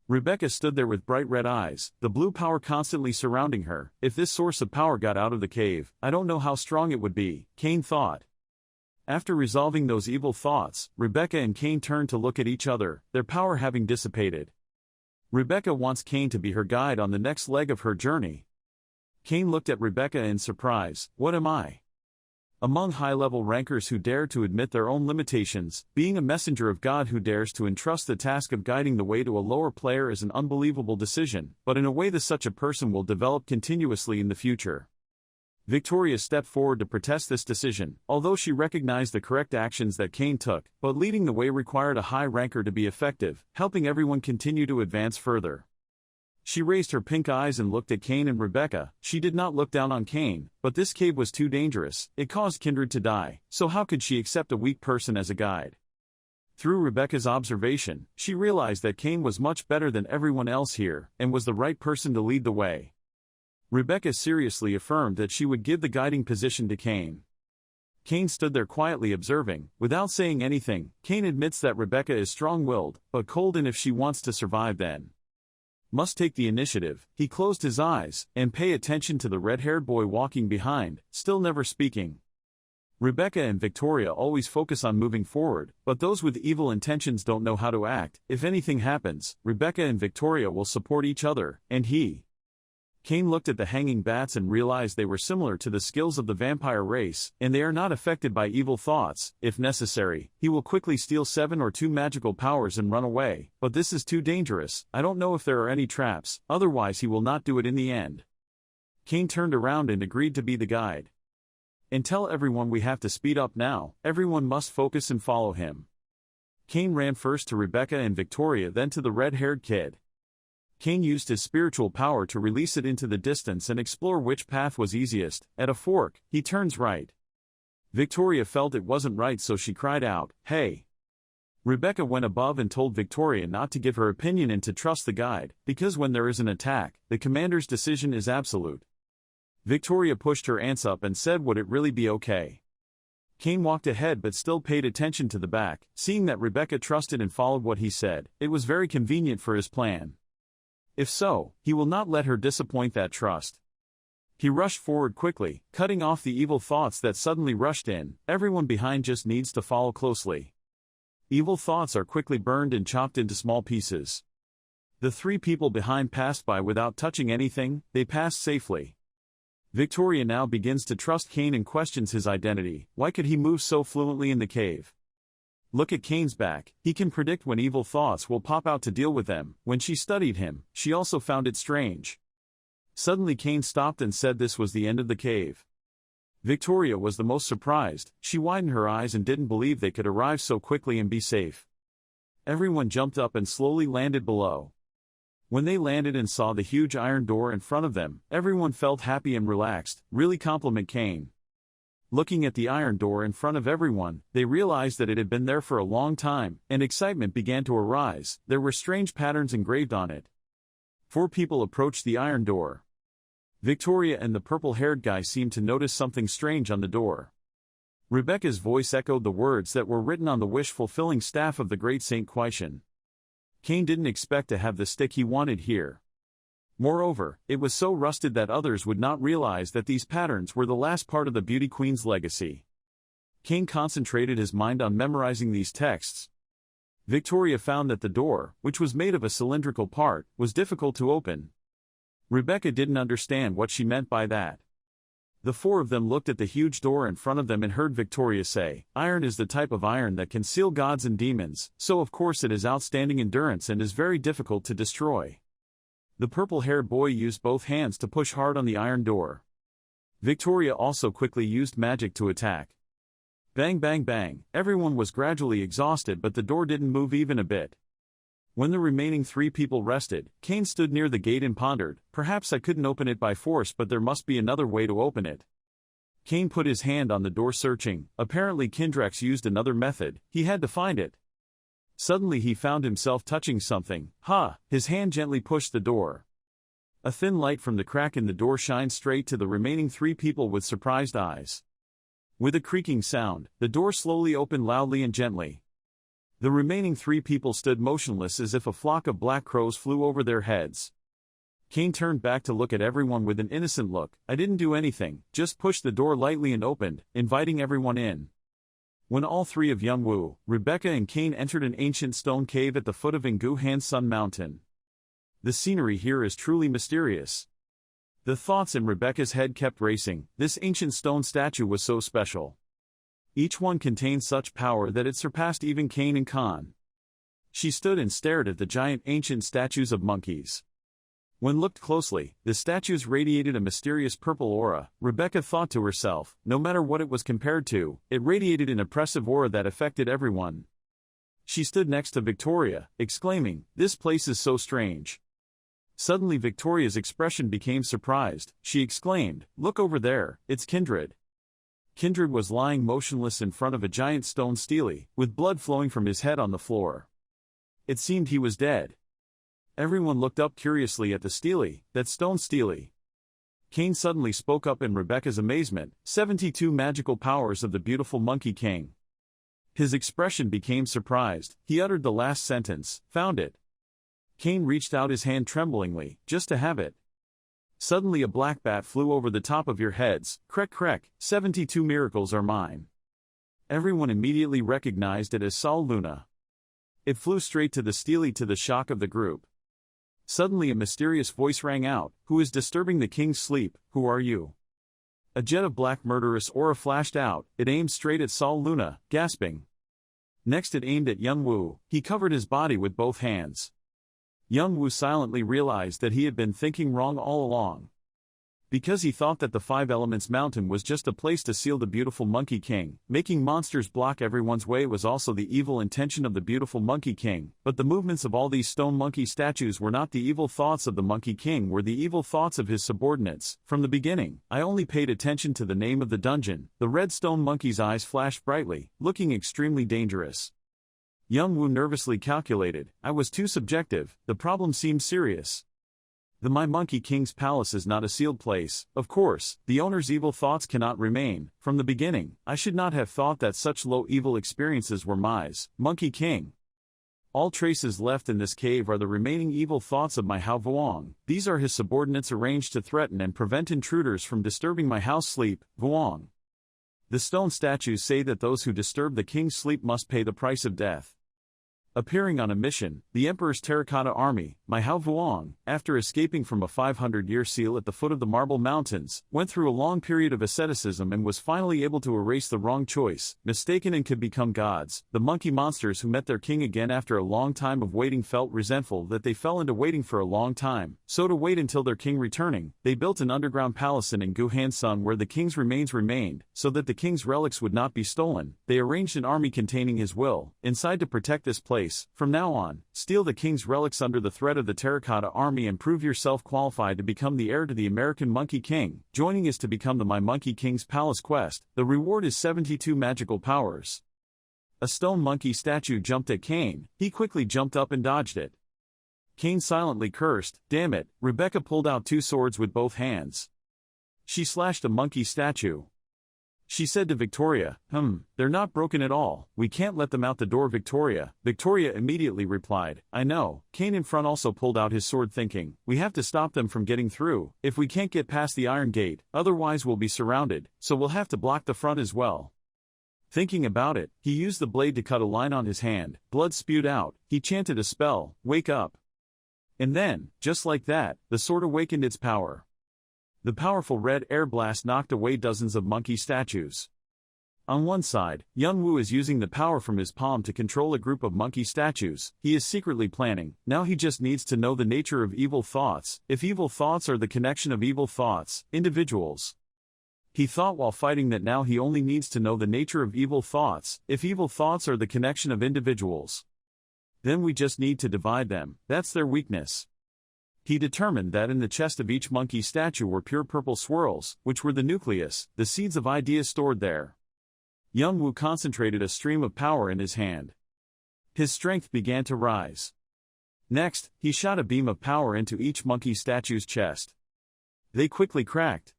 Rebecca stood there with bright red eyes, the blue power constantly surrounding her. If this source of power got out of the cave, I don't know how strong it would be, Cain thought. After resolving those evil thoughts, Rebecca and Cain turned to look at each other, their power having dissipated. Rebecca wants Cain to be her guide on the next leg of her journey. Cain looked at Rebecca in surprise. What am I? Among high-level rankers who dare to admit their own limitations, being a messenger of God who dares to entrust the task of guiding the way to a lower player is an unbelievable decision, but in a way that such a person will develop continuously in the future. Victoria stepped forward to protest this decision, although she recognized the correct actions that Cain took, but leading the way required a high ranker to be effective, helping everyone continue to advance further. She raised her pink eyes and looked at Cain and Rebecca. She did not look down on Cain, but this cave was too dangerous. It caused kindred to die, so how could she accept a weak person as a guide? Through Rebecca's observation, she realized that Cain was much better than everyone else here, and was the right person to lead the way. Rebecca seriously affirmed that she would give the guiding position to Cain. Cain stood there quietly observing, without saying anything. Cain admits that Rebecca is strong-willed, but cold, and if she wants to survive then must take the initiative. He closed his eyes, and pay attention to the red-haired boy walking behind, still never speaking. Rebecca and Victoria always focus on moving forward, but those with evil intentions don't know how to act. If anything happens, Rebecca and Victoria will support each other, and he... Cain looked at the hanging bats and realized they were similar to the skills of the vampire race, and they are not affected by evil thoughts. If necessary, he will quickly steal 7 or 2 magical powers and run away, but this is too dangerous. I don't know if there are any traps, otherwise he will not do it in the end. Cain turned around and agreed to be the guide. And tell everyone we have to speed up now, everyone must focus and follow him. Cain ran first to Rebecca and Victoria, then to the red-haired kid. Cain used his spiritual power to release it into the distance and explore which path was easiest. At a fork, he turns right. Victoria felt it wasn't right, so she cried out, "Hey!" Rebecca went above and told Victoria not to give her opinion and to trust the guide, because when there is an attack, the commander's decision is absolute. Victoria pushed her aunts up and said, "Would it really be okay?" Cain walked ahead but still paid attention to the back. Seeing that Rebecca trusted and followed what he said, it was very convenient for his plan. If so, he will not let her disappoint that trust. He rushed forward quickly, cutting off the evil thoughts that suddenly rushed in. Everyone behind just needs to follow closely. Evil thoughts are quickly burned and chopped into small pieces. The 3 people behind passed by without touching anything. They passed safely. Victoria now begins to trust Cain and questions his identity. Why could he move so fluently in the cave? Look at Cain's back. He can predict when evil thoughts will pop out to deal with them. When she studied him, she also found it strange. Suddenly Cain stopped and said this was the end of the cave. Victoria was the most surprised. She widened her eyes and didn't believe they could arrive so quickly and be safe. Everyone jumped up and slowly landed below. When they landed and saw the huge iron door in front of them, everyone felt happy and relaxed. Really compliment Cain. Looking at the iron door in front of everyone, they realized that it had been there for a long time, and excitement began to arise. There were strange patterns engraved on it. 4 people approached the iron door. Victoria and the purple-haired guy seemed to notice something strange on the door. Rebecca's voice echoed the words that were written on the wish-fulfilling staff of the great Saint Quaishan. Cain didn't expect to have the stick he wanted here. Moreover, it was so rusted that others would not realize that these patterns were the last part of the Beauty Queen's legacy. Cain concentrated his mind on memorizing these texts. Victoria found that the door, which was made of a cylindrical part, was difficult to open. Rebecca didn't understand what she meant by that. The 4 of them looked at the huge door in front of them and heard Victoria say, "Iron is the type of iron that can seal gods and demons, so of course it has outstanding endurance and is very difficult to destroy." The purple-haired boy used both hands to push hard on the iron door. Victoria also quickly used magic to attack. Bang bang bang, everyone was gradually exhausted but the door didn't move even a bit. When the remaining 3 people rested, Cain stood near the gate and pondered, perhaps I couldn't open it by force but there must be another way to open it. Cain put his hand on the door searching, apparently Kindrax used another method, he had to find it. Suddenly he found himself touching something, his hand gently pushed the door. A thin light from the crack in the door shined straight to the remaining 3 people with surprised eyes. With a creaking sound, the door slowly opened loudly and gently. The remaining 3 people stood motionless as if a flock of black crows flew over their heads. Cain turned back to look at everyone with an innocent look. I didn't do anything, just pushed the door lightly and opened, inviting everyone in. When all 3 of Young-woo, Rebecca and Cain entered an ancient stone cave at the foot of Nguhan Sun Mountain. The scenery here is truly mysterious. The thoughts in Rebecca's head kept racing, this ancient stone statue was so special. Each one contained such power that it surpassed even Cain and Khan. She stood and stared at the giant ancient statues of monkeys. When looked closely, the statues radiated a mysterious purple aura. Rebecca thought to herself, no matter what it was compared to, it radiated an oppressive aura that affected everyone. She stood next to Victoria, exclaiming, "This place is so strange." Suddenly Victoria's expression became surprised. She exclaimed, "Look over there, it's Kindred." Kindred was lying motionless in front of a giant stone stele, with blood flowing from his head on the floor. It seemed he was dead. Everyone looked up curiously at the stele, that stone stele. Cain suddenly spoke up in Rebecca's amazement, 72 magical powers of the beautiful Monkey King. His expression became surprised, he uttered the last sentence, "Found it." Cain reached out his hand tremblingly, just to have it. Suddenly a black bat flew over the top of your heads, "Krek krek, 72 miracles are mine." Everyone immediately recognized it as Sol Luna. It flew straight to the stele to the shock of the group. Suddenly a mysterious voice rang out, "Who is disturbing the king's sleep, who are you?" A jet of black murderous aura flashed out, it aimed straight at Sol Luna, gasping. Next it aimed at Young-woo, he covered his body with both hands. Young-woo silently realized that he had been thinking wrong all along. Because he thought that the 5 Elements Mountain was just a place to seal the beautiful Monkey King, making monsters block everyone's way was also the evil intention of the beautiful Monkey King, but the movements of all these stone monkey statues were not the evil thoughts of the Monkey King, were the evil thoughts of his subordinates. From the beginning, I only paid attention to the name of the dungeon. The red stone monkey's eyes flashed brightly, looking extremely dangerous. Young-woo nervously calculated, I was too subjective, the problem seemed serious. My Monkey King's palace is not a sealed place, of course, the owner's evil thoughts cannot remain. From the beginning, I should not have thought that such low evil experiences were Monkey King. All traces left in this cave are the remaining evil thoughts of my Hao Vuong. These are his subordinates arranged to threaten and prevent intruders from disturbing my house sleep, Vuong. The stone statues say that those who disturb the king's sleep must pay the price of death. Appearing on a mission, the Emperor's terracotta army, my Hao Vuong, after escaping from a 500-year seal at the foot of the Marble Mountains, went through a long period of asceticism and was finally able to erase the wrong choice, mistaken and could become gods. The monkey monsters who met their king again after a long time of waiting felt resentful that they fell into waiting for a long time, so to wait until their king returning, they built an underground palace in Nguhan Sun where the king's remains remained, so that the king's relics would not be stolen. They arranged an army containing his will inside to protect this place. From now on, steal the king's relics under the threat of the terracotta army and prove yourself qualified to become the heir to the American Monkey King. Joining is to become the My Monkey King's Palace quest. The reward is 72 magical powers. A stone monkey statue jumped at Cain. He quickly jumped up and dodged it. Cain silently cursed, "Damn it." Rebecca pulled out 2 swords with both hands. She slashed a monkey statue. She said to Victoria, "They're not broken at all. We can't let them out the door, Victoria." Victoria immediately replied, "I know." Cain in front also pulled out his sword thinking, "We have to stop them from getting through. If we can't get past the iron gate, otherwise we'll be surrounded, so we'll have to block the front as well." Thinking about it, he used the blade to cut a line on his hand, blood spewed out, he chanted a spell, "Wake up." And then, just like that, the sword awakened its power. The powerful red air blast knocked away dozens of monkey statues. On one side, young Wu is using the power from his palm to control a group of monkey statues. He is secretly planning. Now he just needs to know the nature of evil thoughts, if evil thoughts are the connection of evil thoughts, individuals. He thought while fighting that now he only needs to know the nature of evil thoughts, if evil thoughts are the connection of individuals. Then we just need to divide them, that's their weakness. He determined that in the chest of each monkey statue were pure purple swirls, which were the nucleus, the seeds of ideas stored there. Young Wu concentrated a stream of power in his hand. His strength began to rise. Next, he shot a beam of power into each monkey statue's chest. They quickly cracked.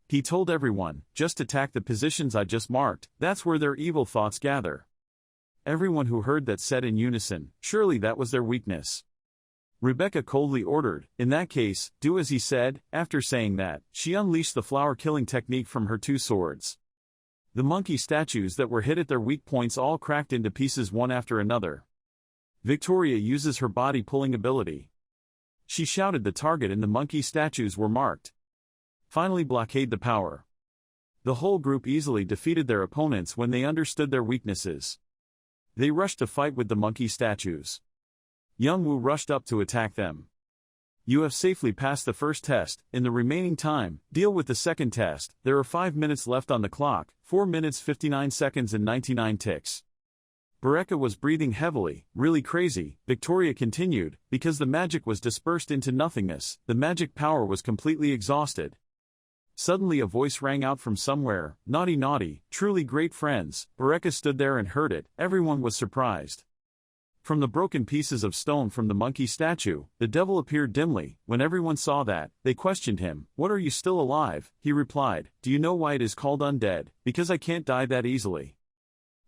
He told everyone, just attack the positions I just marked, that's where their evil thoughts gather. Everyone who heard that said in unison, surely that was their weakness. Rebecca coldly ordered, in that case, do as he said. After saying that, she unleashed the flower-killing technique from her two swords. The monkey statues that were hit at their weak points all cracked into pieces one after another. Victoria uses her body-pulling ability. She shouted the target and the monkey statues were marked. Finally blockade the power. The whole group easily defeated their opponents when they understood their weaknesses. They rushed to fight with the monkey statues. Young Wu rushed up to attack them. You have safely passed the first test. In the remaining time, deal with the second test. There are 5 minutes left on the clock, 4 minutes 59 seconds and 99 ticks. Bereka was breathing heavily, really crazy. Victoria continued, because the magic was dispersed into nothingness, the magic power was completely exhausted. Suddenly a voice rang out from somewhere, naughty naughty, truly great friends. Bereka stood there and heard it. Everyone was surprised. From the broken pieces of stone from the monkey statue, the devil appeared dimly. When everyone saw that, they questioned him, what are you still alive? He replied, do you know why it is called undead? Because I can't die that easily.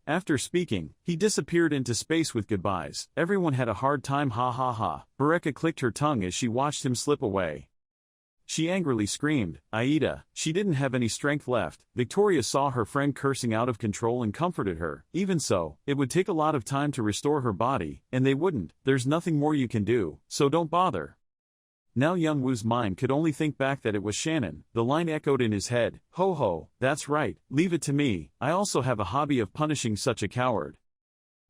After speaking, he disappeared into space with goodbyes. Everyone had a hard time ha ha ha. Bereka clicked her tongue as she watched him slip away. She angrily screamed, Aida, she didn't have any strength left. Victoria saw her friend cursing out of control and comforted her. Even so, it would take a lot of time to restore her body, and they wouldn't. There's nothing more you can do, so don't bother. Now young Wu's mind could only think back that it was Shannon. The line echoed in his head, ho ho, that's right, leave it to me. I also have a hobby of punishing such a coward.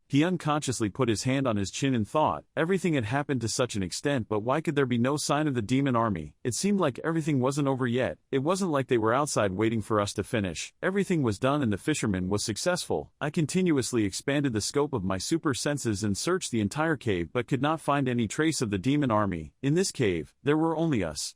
He unconsciously put his hand on his chin and thought, everything had happened to such an extent, but why could there be no sign of the demon army? It seemed like everything wasn't over yet. It wasn't like they were outside waiting for us to finish. Everything was done and the fisherman was successful. I continuously expanded the scope of my super senses and searched the entire cave but could not find any trace of the demon army. In this cave, there were only us.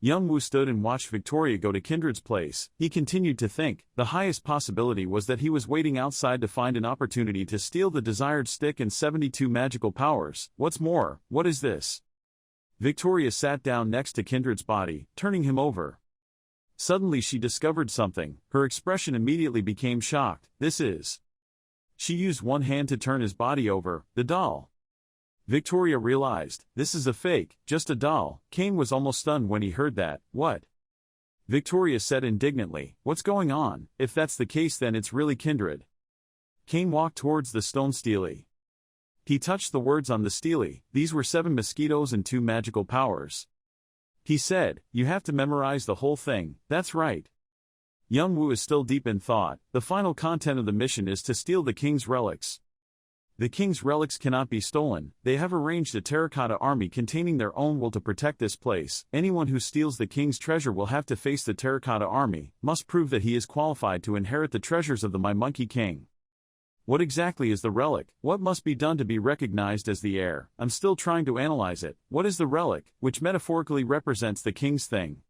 Young Wu stood and watched Victoria go to Kindred's place. He continued to think. The highest possibility was that he was waiting outside to find an opportunity to steal the desired stick and 72 magical powers. What's more, what is this? Victoria sat down next to Kindred's body, turning him over. Suddenly she discovered something. Her expression immediately became shocked. This is... She used one hand to turn his body over, the doll. Victoria realized, this is a fake, just a doll. Kane was almost stunned when he heard that. What? Victoria said indignantly, what's going on? If that's the case then it's really Kindred. Kane walked towards the stone stele. He touched the words on the stele. These were 7 mosquitoes and 2 magical powers. He said, you have to memorize the whole thing. That's right. Young Wu is still deep in thought. The final content of the mission is to steal the king's relics. The king's relics cannot be stolen. They have arranged a terracotta army containing their own wool to protect this place. Anyone who steals the king's treasure will have to face the terracotta army, must prove that he is qualified to inherit the treasures of the My Monkey King. What exactly is the relic? What must be done to be recognized as the heir? I'm still trying to analyze it. What is the relic, which metaphorically represents the king's thing?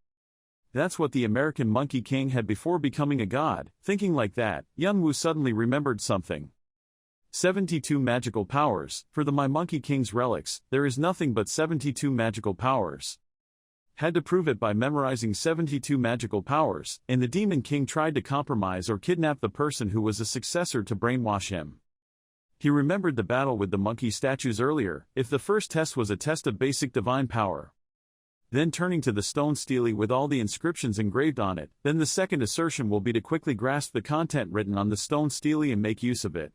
That's what the American Monkey King had before becoming a god. Thinking like that, Young Wu suddenly remembered something. 72 magical powers. For the My Monkey King's relics, there is nothing but 72 magical powers. Had to prove it by memorizing 72 magical powers, and the Demon King tried to compromise or kidnap the person who was a successor to brainwash him. He remembered the battle with the monkey statues earlier. If the first test was a test of basic divine power, then turning to the stone stele with all the inscriptions engraved on it, then the second assertion will be to quickly grasp the content written on the stone stele and make use of it.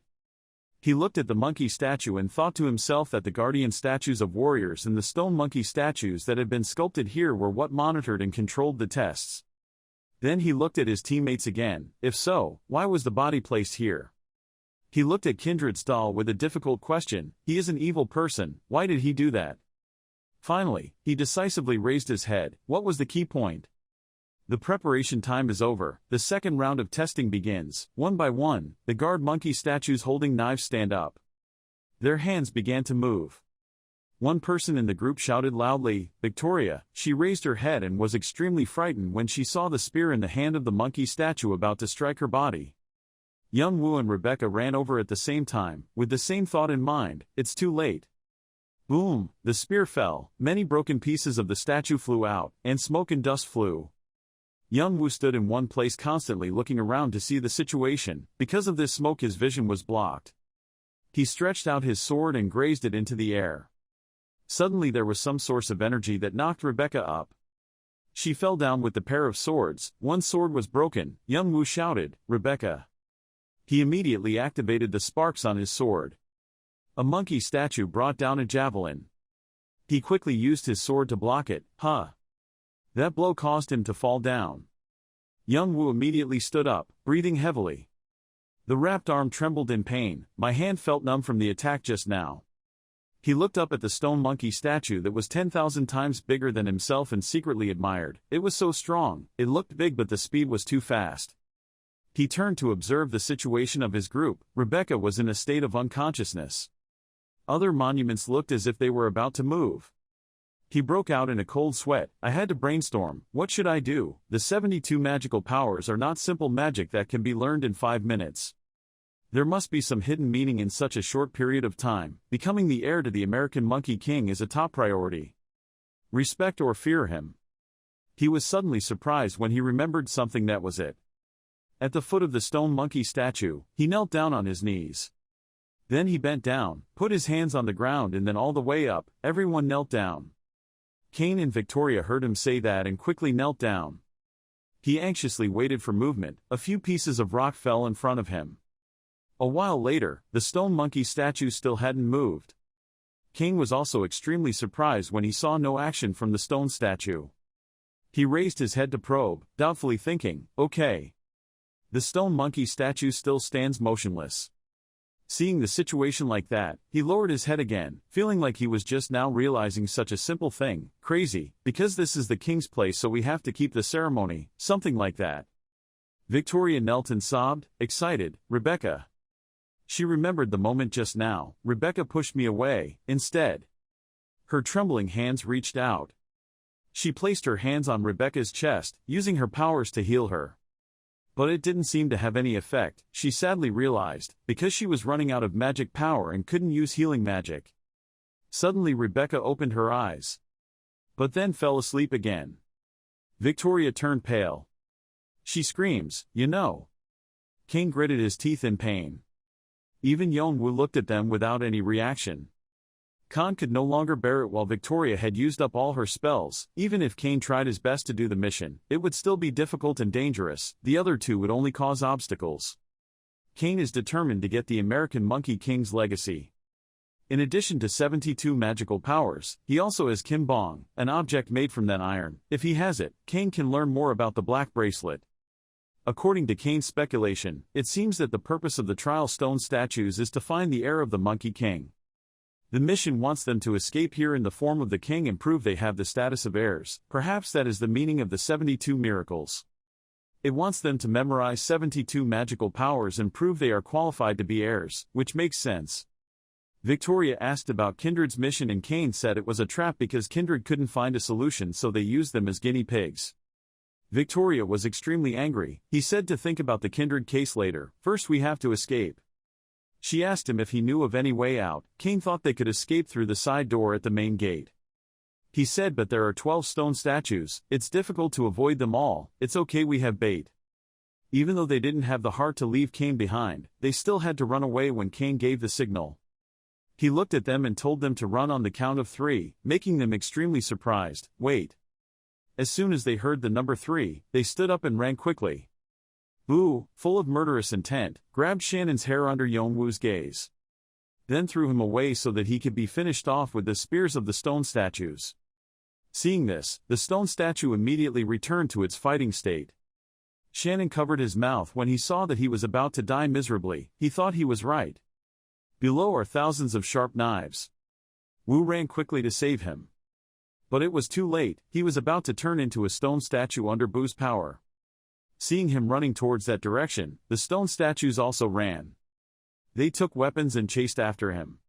He looked at the monkey statue and thought to himself that the guardian statues of warriors and the stone monkey statues that had been sculpted here were what monitored and controlled the tests. Then he looked at his teammates again. If so, why was the body placed here? He looked at Kindred's doll with a difficult question. He is an evil person, why did he do that? Finally, he decisively raised his head. What was the key point? The preparation time is over. The second round of testing begins. One by one, the guard monkey statues holding knives stand up. Their hands began to move. One person in the group shouted loudly, "Victoria!" She raised her head and was extremely frightened when she saw the spear in the hand of the monkey statue about to strike her body. Young Woo and Rebecca ran over at the same time, with the same thought in mind, it's too late. Boom! The spear fell, many broken pieces of the statue flew out, and smoke and dust flew. Young Woo stood in one place constantly looking around to see the situation. Because of this smoke his vision was blocked. He stretched out his sword and grazed it into the air. Suddenly there was some source of energy that knocked Rebecca up. She fell down with the pair of swords. One sword was broken. Young Woo shouted, "Rebecca!" He immediately activated the sparks on his sword. A monkey statue brought down a javelin. He quickly used his sword to block it. That blow caused him to fall down. Young Woo immediately stood up, breathing heavily. The wrapped arm trembled in pain. My hand felt numb from the attack just now. He looked up at the stone monkey statue that was 10,000 times bigger than himself and secretly admired. It was so strong, it looked big but the speed was too fast. He turned to observe the situation of his group. Rebecca was in a state of unconsciousness. Other monuments looked as if they were about to move. He broke out in a cold sweat. I had to brainstorm. What should I do? The 72 magical powers are not simple magic that can be learned in 5 minutes. There must be some hidden meaning in such a short period of time. Becoming the heir to the American Monkey King is a top priority. Respect or fear him. He was suddenly surprised when he remembered something. That was it. At the foot of the stone monkey statue, he knelt down on his knees. Then he bent down, put his hands on the ground and then all the way up. Everyone knelt down. Kane and Victoria heard him say that and quickly knelt down. He anxiously waited for movement. A few pieces of rock fell in front of him. A while later, the stone monkey statue still hadn't moved. Kane was also extremely surprised when he saw no action from the stone statue. He raised his head to probe, doubtfully thinking, okay. The stone monkey statue still stands motionless. Seeing the situation like that, he lowered his head again, feeling like he was just now realizing such a simple thing. Crazy, because this is the king's place so we have to keep the ceremony, something like that. Victoria knelt and sobbed, excited, "Rebecca!" She remembered the moment just now. Rebecca pushed me away, instead. Her trembling hands reached out. She placed her hands on Rebecca's chest, using her powers to heal her. But it didn't seem to have any effect, she sadly realized, because she was running out of magic power and couldn't use healing magic. Suddenly Rebecca opened her eyes. But then fell asleep again. Victoria turned pale. She screams, "You know." Kane gritted his teeth in pain. Even Yeonwoo looked at them without any reaction. Khan could no longer bear it while Victoria had used up all her spells. Even if Kane tried his best to do the mission, it would still be difficult and dangerous. The other two would only cause obstacles. Kane is determined to get the American Monkey King's legacy. In addition to 72 magical powers, he also has Kim Bong, an object made from that iron. If he has it, Kane can learn more about the black bracelet. According to Kane's speculation, it seems that the purpose of the trial stone statues is to find the heir of the Monkey King. The mission wants them to escape here in the form of the king and prove they have the status of heirs. Perhaps that is the meaning of the 72 miracles. It wants them to memorize 72 magical powers and prove they are qualified to be heirs, which makes sense. Victoria asked about Kindred's mission and Kane said it was a trap because Kindred couldn't find a solution so they used them as guinea pigs. Victoria was extremely angry. He said to think about the Kindred case later. First we have to escape. She asked him if he knew of any way out. Kane thought they could escape through the side door at the main gate. He said, but there are 12 stone statues, it's difficult to avoid them all. It's okay, we have bait. Even though they didn't have the heart to leave Kane behind, they still had to run away when Kane gave the signal. He looked at them and told them to run on the count of 3, making them extremely surprised. Wait. As soon as they heard the number 3, they stood up and ran quickly. Boo, full of murderous intent, grabbed Shannon's hair under Yeonwoo's gaze. Then threw him away so that he could be finished off with the spears of the stone statues. Seeing this, the stone statue immediately returned to its fighting state. Shannon covered his mouth when he saw that he was about to die miserably. He thought he was right. Below are thousands of sharp knives. Wu ran quickly to save him. But it was too late, he was about to turn into a stone statue under Bu's power. Seeing him running towards that direction, the stone statues also ran. They took weapons and chased after him.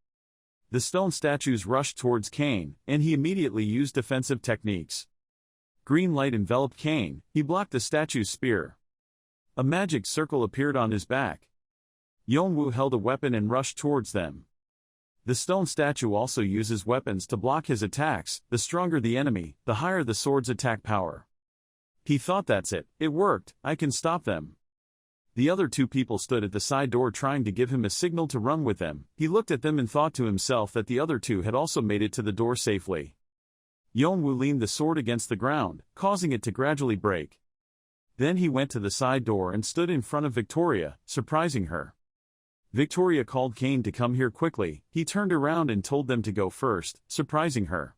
The stone statues rushed towards Kane, and he immediately used defensive techniques. Green light enveloped Kane, he blocked the statue's spear. A magic circle appeared on his back. Yonwoo held a weapon and rushed towards them. The stone statue also uses weapons to block his attacks. The stronger the enemy, the higher the sword's attack power. He thought, that's it, it worked, I can stop them. The other two people stood at the side door trying to give him a signal to run with them. He looked at them and thought to himself that the other two had also made it to the door safely. Yonwoo leaned the sword against the ground, causing it to gradually break. Then he went to the side door and stood in front of Victoria, surprising her. Victoria called Kane to come here quickly. He turned around and told them to go first, surprising her.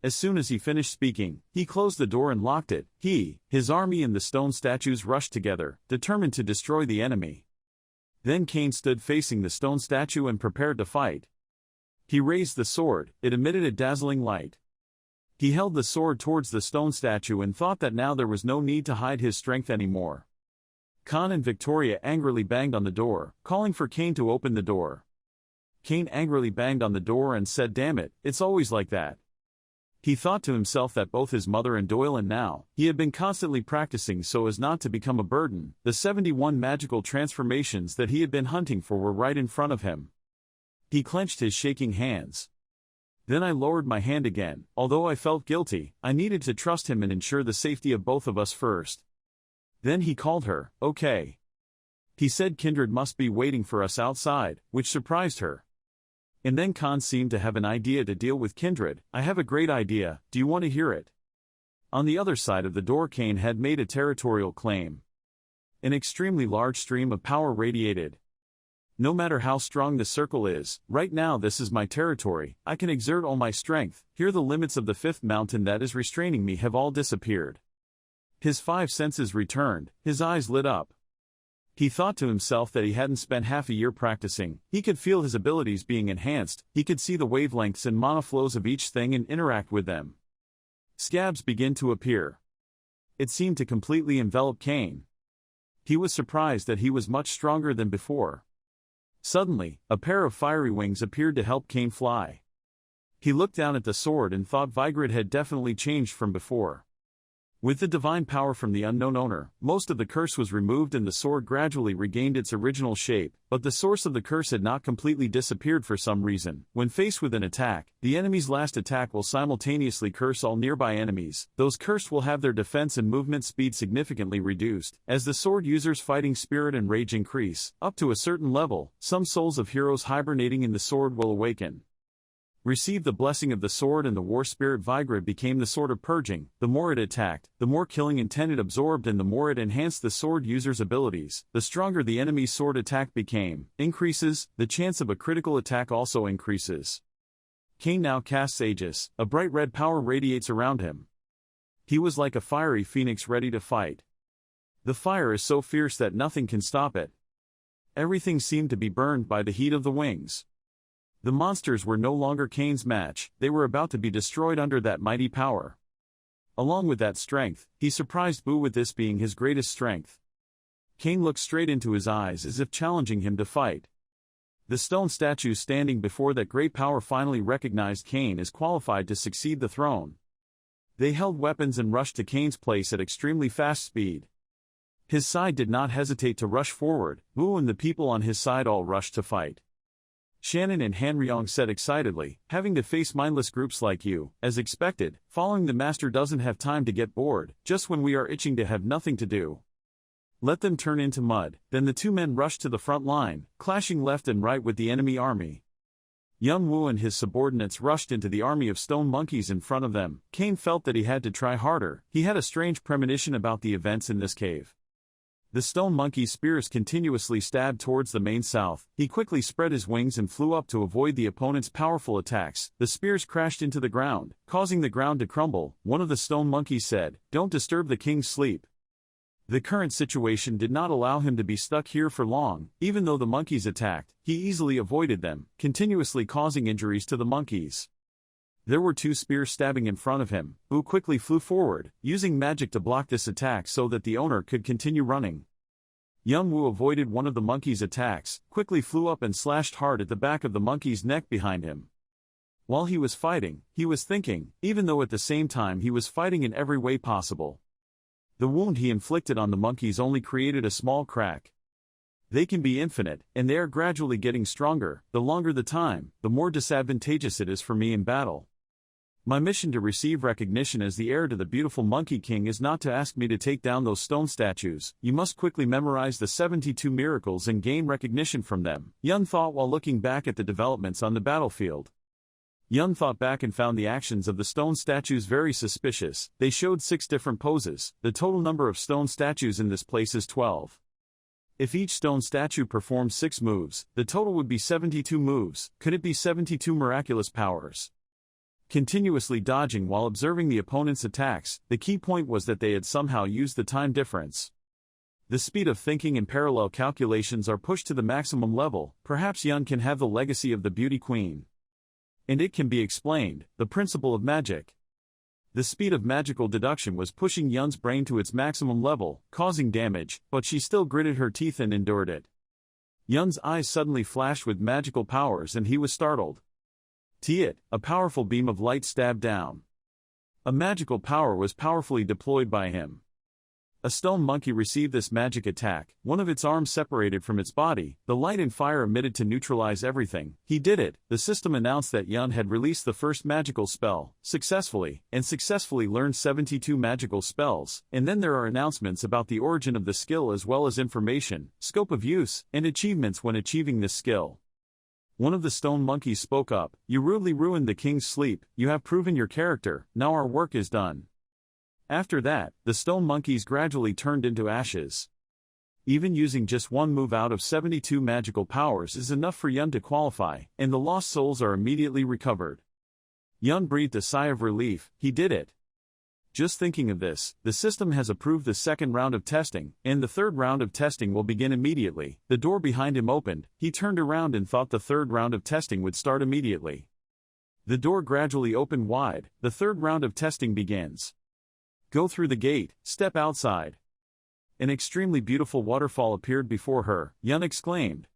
As soon as he finished speaking, he closed the door and locked it. He, his army and the stone statues rushed together, determined to destroy the enemy. Then Kane stood facing the stone statue and prepared to fight. He raised the sword, it emitted a dazzling light. He held the sword towards the stone statue and thought that now there was no need to hide his strength anymore. Khan and Victoria angrily banged on the door, calling for Kane to open the door. Kane angrily banged on the door and said, "Damn it, it's always like that." He thought to himself that both his mother and Doyle and now, he had been constantly practicing so as not to become a burden. The 71 magical transformations that he had been hunting for were right in front of him. He clenched his shaking hands. Then I lowered my hand again. Although I felt guilty, I needed to trust him and ensure the safety of both of us first. Then he called her, "Okay." He said Kindred must be waiting for us outside, which surprised her. And then Khan seemed to have an idea to deal with Kindred. "I have a great idea, do you want to hear it?" On the other side of the door, Kane had made a territorial claim. An extremely large stream of power radiated. "No matter how strong the circle is, right now this is my territory, I can exert all my strength. Here the limits of the fifth mountain that is restraining me have all disappeared." His five senses returned, his eyes lit up. He thought to himself that he hadn't spent half a year practicing. He could feel his abilities being enhanced, he could see the wavelengths and monoflows of each thing and interact with them. Scabs began to appear. It seemed to completely envelop Kane. He was surprised that he was much stronger than before. Suddenly, a pair of fiery wings appeared to help Kane fly. He looked down at the sword and thought Vigrid had definitely changed from before. With the divine power from the unknown owner, most of the curse was removed and the sword gradually regained its original shape, but the source of the curse had not completely disappeared for some reason. When faced with an attack, the enemy's last attack will simultaneously curse all nearby enemies. Those cursed will have their defense and movement speed significantly reduced. As the sword user's fighting spirit and rage increase, up to a certain level, some souls of heroes hibernating in the sword will awaken. Received the blessing of the sword and the war spirit. Vigrid became the sword of purging. The more it attacked, the more killing intent it absorbed and the more it enhanced the sword user's abilities. The stronger the enemy's sword attack increases, the chance of a critical attack also increases. Kane now casts Aegis, a bright red power radiates around him. He was like a fiery phoenix ready to fight. The fire is so fierce that nothing can stop it. Everything seemed to be burned by the heat of the wings. The monsters were no longer Kane's match, they were about to be destroyed under that mighty power. Along with that strength, he surprised Bu with this being his greatest strength. Kane looked straight into his eyes as if challenging him to fight. The stone statue standing before that great power finally recognized Kane as qualified to succeed the throne. They held weapons and rushed to Kane's place at extremely fast speed. His side did not hesitate to rush forward. Bu and the people on his side all rushed to fight. Shannon and Hanryong said excitedly, "Having to face mindless groups like you, as expected, following the master doesn't have time to get bored, just when we are itching to have nothing to do. Let them turn into mud." Then the two men rushed to the front line, clashing left and right with the enemy army. Yunwoo and his subordinates rushed into the army of stone monkeys in front of them. Kane felt that he had to try harder. He had a strange premonition about the events in this cave. The stone monkey's spears continuously stabbed towards the main south. He quickly spread his wings and flew up to avoid the opponent's powerful attacks. The spears crashed into the ground, causing the ground to crumble. One of the stone monkeys said, "Don't disturb the king's sleep." The current situation did not allow him to be stuck here for long. Even though the monkeys attacked, he easily avoided them, continuously causing injuries to the monkeys. There were 2 spears stabbing in front of him. Wu quickly flew forward, using magic to block this attack so that the owner could continue running. Young Wu avoided one of the monkey's attacks, quickly flew up and slashed hard at the back of the monkey's neck behind him. While he was fighting, he was thinking, even though at the same time he was fighting in every way possible. The wound he inflicted on the monkeys only created a small crack. They can be infinite, and they are gradually getting stronger. The longer the time, the more disadvantageous it is for me in battle. My mission to receive recognition as the heir to the beautiful Monkey King is not to ask me to take down those stone statues. You must quickly memorize the 72 miracles and gain recognition from them, Yun thought while looking back at the developments on the battlefield. Yun thought back and found the actions of the stone statues very suspicious. They showed 6 different poses. The total number of stone statues in this place is 12. If each stone statue performs 6 moves, the total would be 72 moves. Could it be 72 miraculous powers? Continuously dodging while observing the opponent's attacks, the key point was that they had somehow used the time difference. The speed of thinking and parallel calculations are pushed to the maximum level. Perhaps Yun can have the legacy of the Beauty Queen. And it can be explained, the principle of magic. The speed of magical deduction was pushing Yun's brain to its maximum level, causing damage, but she still gritted her teeth and endured it. Yun's eyes suddenly flashed with magical powers and he was startled. It, a powerful beam of light stabbed down. A magical power was powerfully deployed by him. A stone monkey received this magic attack, one of its arms separated from its body, the light and fire emitted to neutralize everything. He did it. The system announced that Yun had released the first magical spell, successfully learned 72 magical spells, and then there are announcements about the origin of the skill as well as information, scope of use, and achievements when achieving this skill. One of the stone monkeys spoke up, "You rudely ruined the king's sleep, you have proven your character, now our work is done." After that, the stone monkeys gradually turned into ashes. Even using just 1 move out of 72 magical powers is enough for Yun to qualify, and the lost souls are immediately recovered. Yun breathed a sigh of relief. He did it. Just thinking of this, the system has approved the 2nd round of testing, and the 3rd round of testing will begin immediately. The door behind him opened. He turned around and thought the 3rd round of testing would start immediately. The door gradually opened wide. The 3rd round of testing begins. Go through the gate, step outside. An extremely beautiful waterfall appeared before her. Yun exclaimed.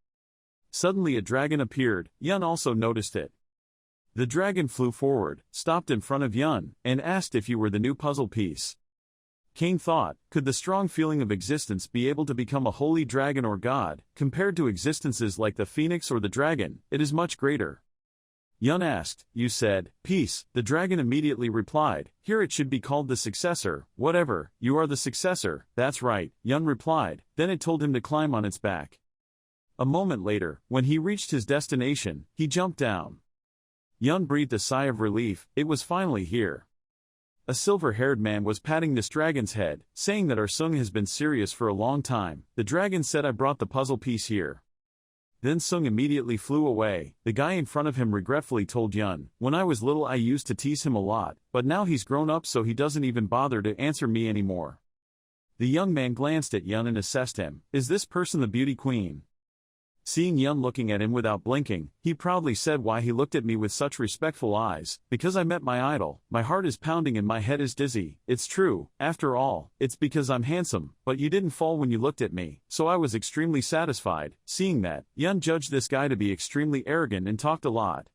Suddenly a dragon appeared. Yun also noticed it. The dragon flew forward, stopped in front of Yun, and asked if you were the new puzzle piece. Cain thought, could the strong feeling of existence be able to become a holy dragon or god? Compared to existences like the phoenix or the dragon, it is much greater. Yun asked, "You said, peace." The dragon immediately replied, "Here it should be called the successor." "Whatever, you are the successor." "That's right," Yun replied. Then it told him to climb on its back. A moment later, when he reached his destination, he jumped down. Yun breathed a sigh of relief. It was finally here. A silver-haired man was patting this dragon's head, saying that our Sung has been serious for a long time. The dragon said, "I brought the puzzle piece here." Then Sung immediately flew away. The guy in front of him regretfully told Yun, "When I was little I used to tease him a lot, but now he's grown up so he doesn't even bother to answer me anymore." The young man glanced at Yun and assessed him. Is this person the beauty queen? Seeing Yun looking at him without blinking, he proudly said, "Why he looked at me with such respectful eyes? Because I met my idol. My heart is pounding and my head is dizzy. It's true, after all, it's because I'm handsome, but you didn't fall when you looked at me, so I was extremely satisfied." Seeing that, Yun judged this guy to be extremely arrogant and talked a lot.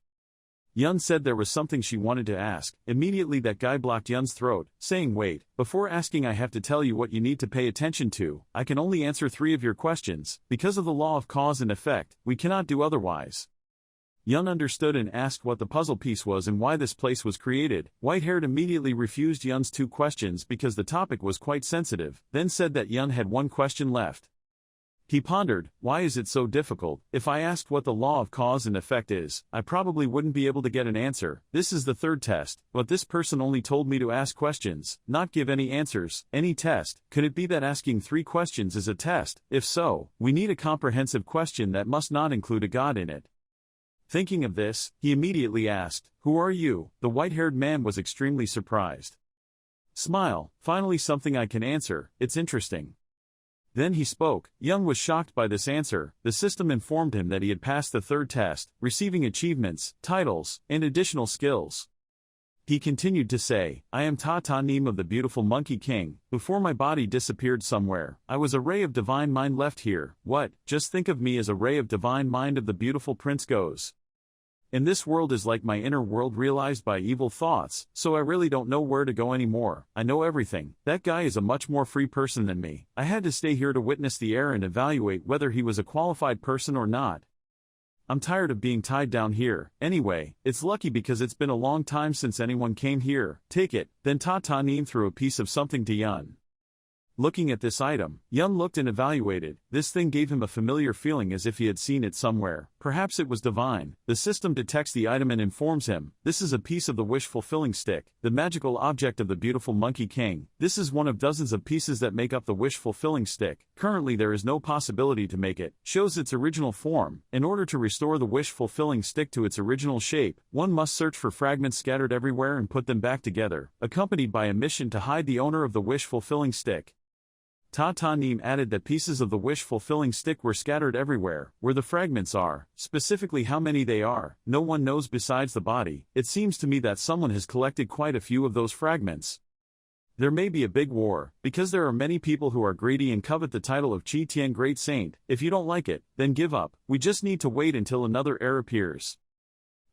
Yun said there was something she wanted to ask. Immediately that guy blocked Yun's throat, saying, "Wait, before asking I have to tell you what you need to pay attention to. I can only answer 3 of your questions. Because of the law of cause and effect, we cannot do otherwise." Yun understood and asked what the puzzle piece was and why this place was created. White-haired immediately refused Yun's 2 questions because the topic was quite sensitive, then said that Yun had 1 question left. He pondered, why is it so difficult? If I asked what the law of cause and effect is, I probably wouldn't be able to get an answer. This is the 3rd test, but this person only told me to ask questions, not give any answers. Any test. Could it be that asking 3 questions is a test? If so, we need a comprehensive question that must not include a god in it. Thinking of this, he immediately asked, "Who are you?" The white-haired man was extremely surprised. "Smile, finally something I can answer, it's interesting." Then he spoke. Young was shocked by this answer. The system informed him that he had passed the third test, receiving achievements, titles, and additional skills. He continued to say, I am Ta-Ta-Neem of the beautiful Monkey King. Before my body disappeared somewhere, I was a ray of divine mind left here. What? Just think of me as a ray of divine mind of the beautiful Prince Goes. And this world is like my inner world realized by evil thoughts, so I really don't know where to go anymore. I know everything. That guy is a much more free person than me. I had to stay here to witness the heir and evaluate whether he was a qualified person or not. I'm tired of being tied down here. Anyway, it's lucky because it's been a long time since anyone came here. Take it. Then Ta-Ta-Neem threw a piece of something to Yun. Looking at this item, Yun looked and evaluated. This thing gave him a familiar feeling as if he had seen it somewhere. Perhaps it was divine. The system detects the item and informs him. This is a piece of the wish-fulfilling stick, the magical object of the beautiful Monkey King. This is one of dozens of pieces that make up the wish-fulfilling stick. Currently there is no possibility to make it. Shows its original form. In order to restore the wish-fulfilling stick to its original shape, one must search for fragments scattered everywhere and put them back together, accompanied by a mission to hide the owner of the wish-fulfilling stick. Ta-Ta-Neem added that pieces of the wish-fulfilling stick were scattered everywhere. Where the fragments are, specifically how many they are, no one knows besides the body. It seems to me that someone has collected quite a few of those fragments. There may be a big war, because there are many people who are greedy and covet the title of Chi Tian Great Saint. If you don't like it, then give up. We just need to wait until another heir appears.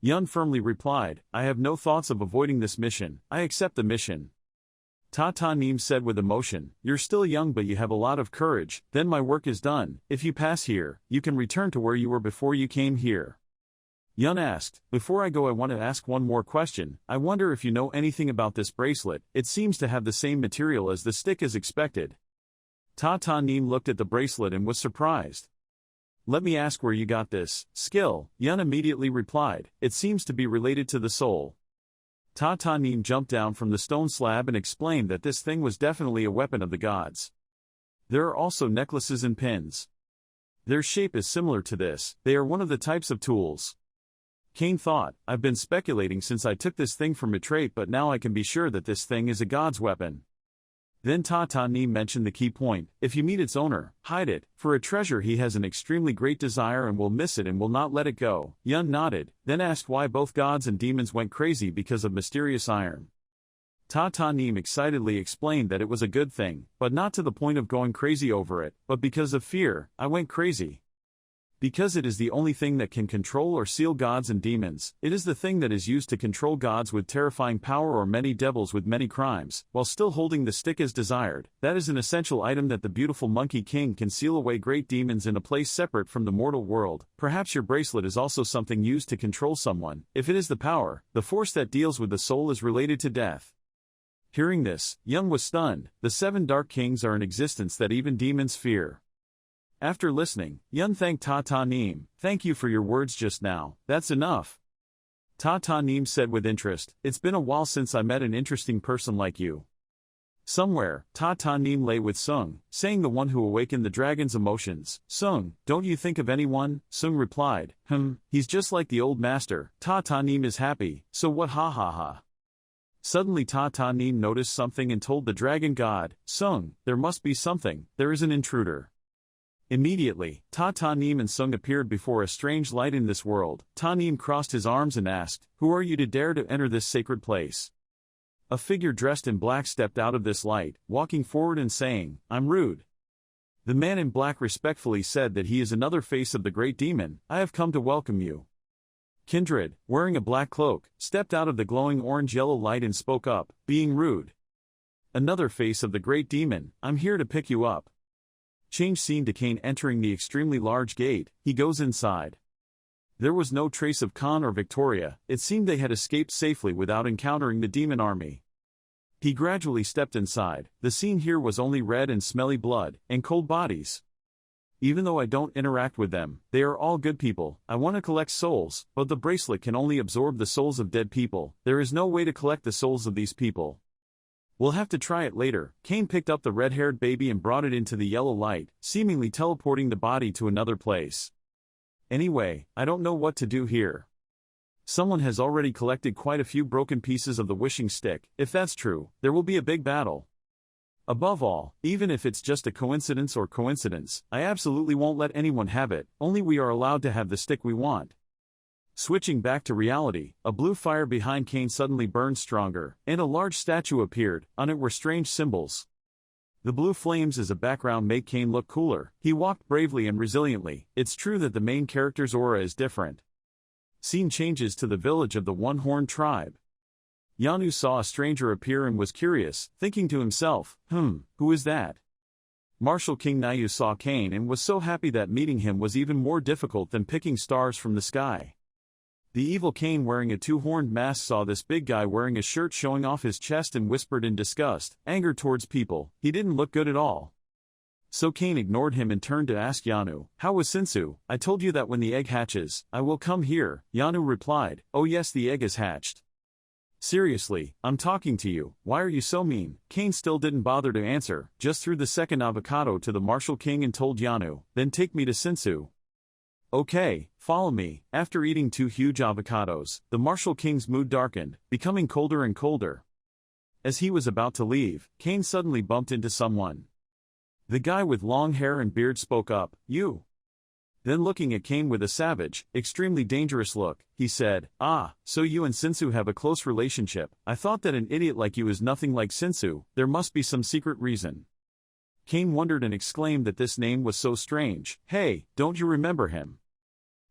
Yun firmly replied, I have no thoughts of avoiding this mission. I accept the mission. Ta-Ta-Neem said with emotion, You're still young but you have a lot of courage. Then my work is done. If you pass here, you can return to where you were before you came here. Yun asked, Before I go I want to ask one more question. I wonder if you know anything about this bracelet. It seems to have the same material as the stick as expected. Ta-Ta-Neem looked at the bracelet and was surprised. Let me ask where you got this skill. Yun immediately replied, It seems to be related to the soul. Ta-Ta-Neem jumped down from the stone slab and explained that this thing was definitely a weapon of the gods. There are also necklaces and pins. Their shape is similar to this. They are one of the types of tools. Cain thought, I've been speculating since I took this thing from Matrate but now I can be sure that this thing is a god's weapon. Then Ta-Ta-Neem mentioned the key point, if you meet its owner, hide it, for a treasure he has an extremely great desire and will miss it and will not let it go. Yun nodded, then asked why both gods and demons went crazy because of mysterious iron. Ta-Ta-Neem excitedly explained that it was a good thing, but not to the point of going crazy over it, but because of fear. I went crazy. Because it is the only thing that can control or seal gods and demons, it is the thing that is used to control gods with terrifying power or many devils with many crimes, while still holding the stick as desired. That is an essential item that the beautiful Monkey King can seal away great demons in a place separate from the mortal world. Perhaps your bracelet is also something used to control someone. If it is the power, the force that deals with the soul is related to death. Hearing this, Yun was stunned. The 7 Dark Kings are in existence that even demons fear. After listening, Yun thanked Ta-Ta-Neem. Thank you for your words just now. That's enough. Ta-Ta-Neem said with interest, It's been a while since I met an interesting person like you. Somewhere, Ta-Ta-Neem lay with Sung, saying the one who awakened the dragon's emotions. Sung, don't you think of anyone? Sung replied, he's just like the old master. Ta-Ta-Neem is happy, so what ha ha ha. Suddenly Ta-Ta-Neem noticed something and told the dragon god, Sung, there must be something, there is an intruder. Immediately, Ta-Ta-Neem and Sung appeared before a strange light in this world. Ta-Neem crossed his arms and asked, Who are you to dare to enter this sacred place? A figure dressed in black stepped out of this light, walking forward and saying, I'm rude. The man in black respectfully said that he is another face of the great demon. I have come to welcome you. Kindred, wearing a black cloak, stepped out of the glowing orange-yellow light and spoke up, being rude. Another face of the great demon, I'm here to pick you up. Change scene to Cain entering the extremely large gate. He goes inside. There was no trace of Khan or Victoria. It seemed they had escaped safely without encountering the demon army. He gradually stepped inside. The scene here was only red and smelly blood, and cold bodies. Even though I don't interact with them, they are all good people. I want to collect souls, but the bracelet can only absorb the souls of dead people. There is no way to collect the souls of these people. We'll have to try it later. Cain picked up the red-haired baby and brought it into the yellow light, seemingly teleporting the body to another place. Anyway, I don't know what to do here. Someone has already collected quite a few broken pieces of the wishing stick. If that's true, there will be a big battle. Above all, even if it's just a coincidence, I absolutely won't let anyone have it, only we are allowed to have the stick we want. Switching back to reality, a blue fire behind Cain suddenly burned stronger, and a large statue appeared. On it were strange symbols. The blue flames as a background make Cain look cooler. He walked bravely and resiliently. It's true that the main character's aura is different. Scene changes to the village of the one-horned tribe. Yanu saw a stranger appear and was curious, thinking to himself, who is that? Martial King Nayu saw Cain and was so happy that meeting him was even more difficult than picking stars from the sky. The evil Cain wearing a two-horned mask saw this big guy wearing a shirt showing off his chest and whispered in disgust, anger towards people. He didn't look good at all. So Cain ignored him and turned to ask Yanu, "How was Sinsu? I told you that when the egg hatches, I will come here." Yanu replied, "Oh yes, the egg is hatched. Seriously, I'm talking to you, why are you so mean?" Cain still didn't bother to answer, just threw the second avocado to the Martial King and told Yanu, "Then take me to Sinsu." "Okay, follow me." After eating 2 huge avocados, the Martial King's mood darkened, becoming colder and colder. As he was about to leave, Cain suddenly bumped into someone. The guy with long hair and beard spoke up, "You." Then looking at Cain with a savage, extremely dangerous look, he said, "Ah, so you and Sinsu have a close relationship. I thought that an idiot like you is nothing like Sinsu, there must be some secret reason." Cain wondered and exclaimed that this name was so strange. "Hey, don't you remember him?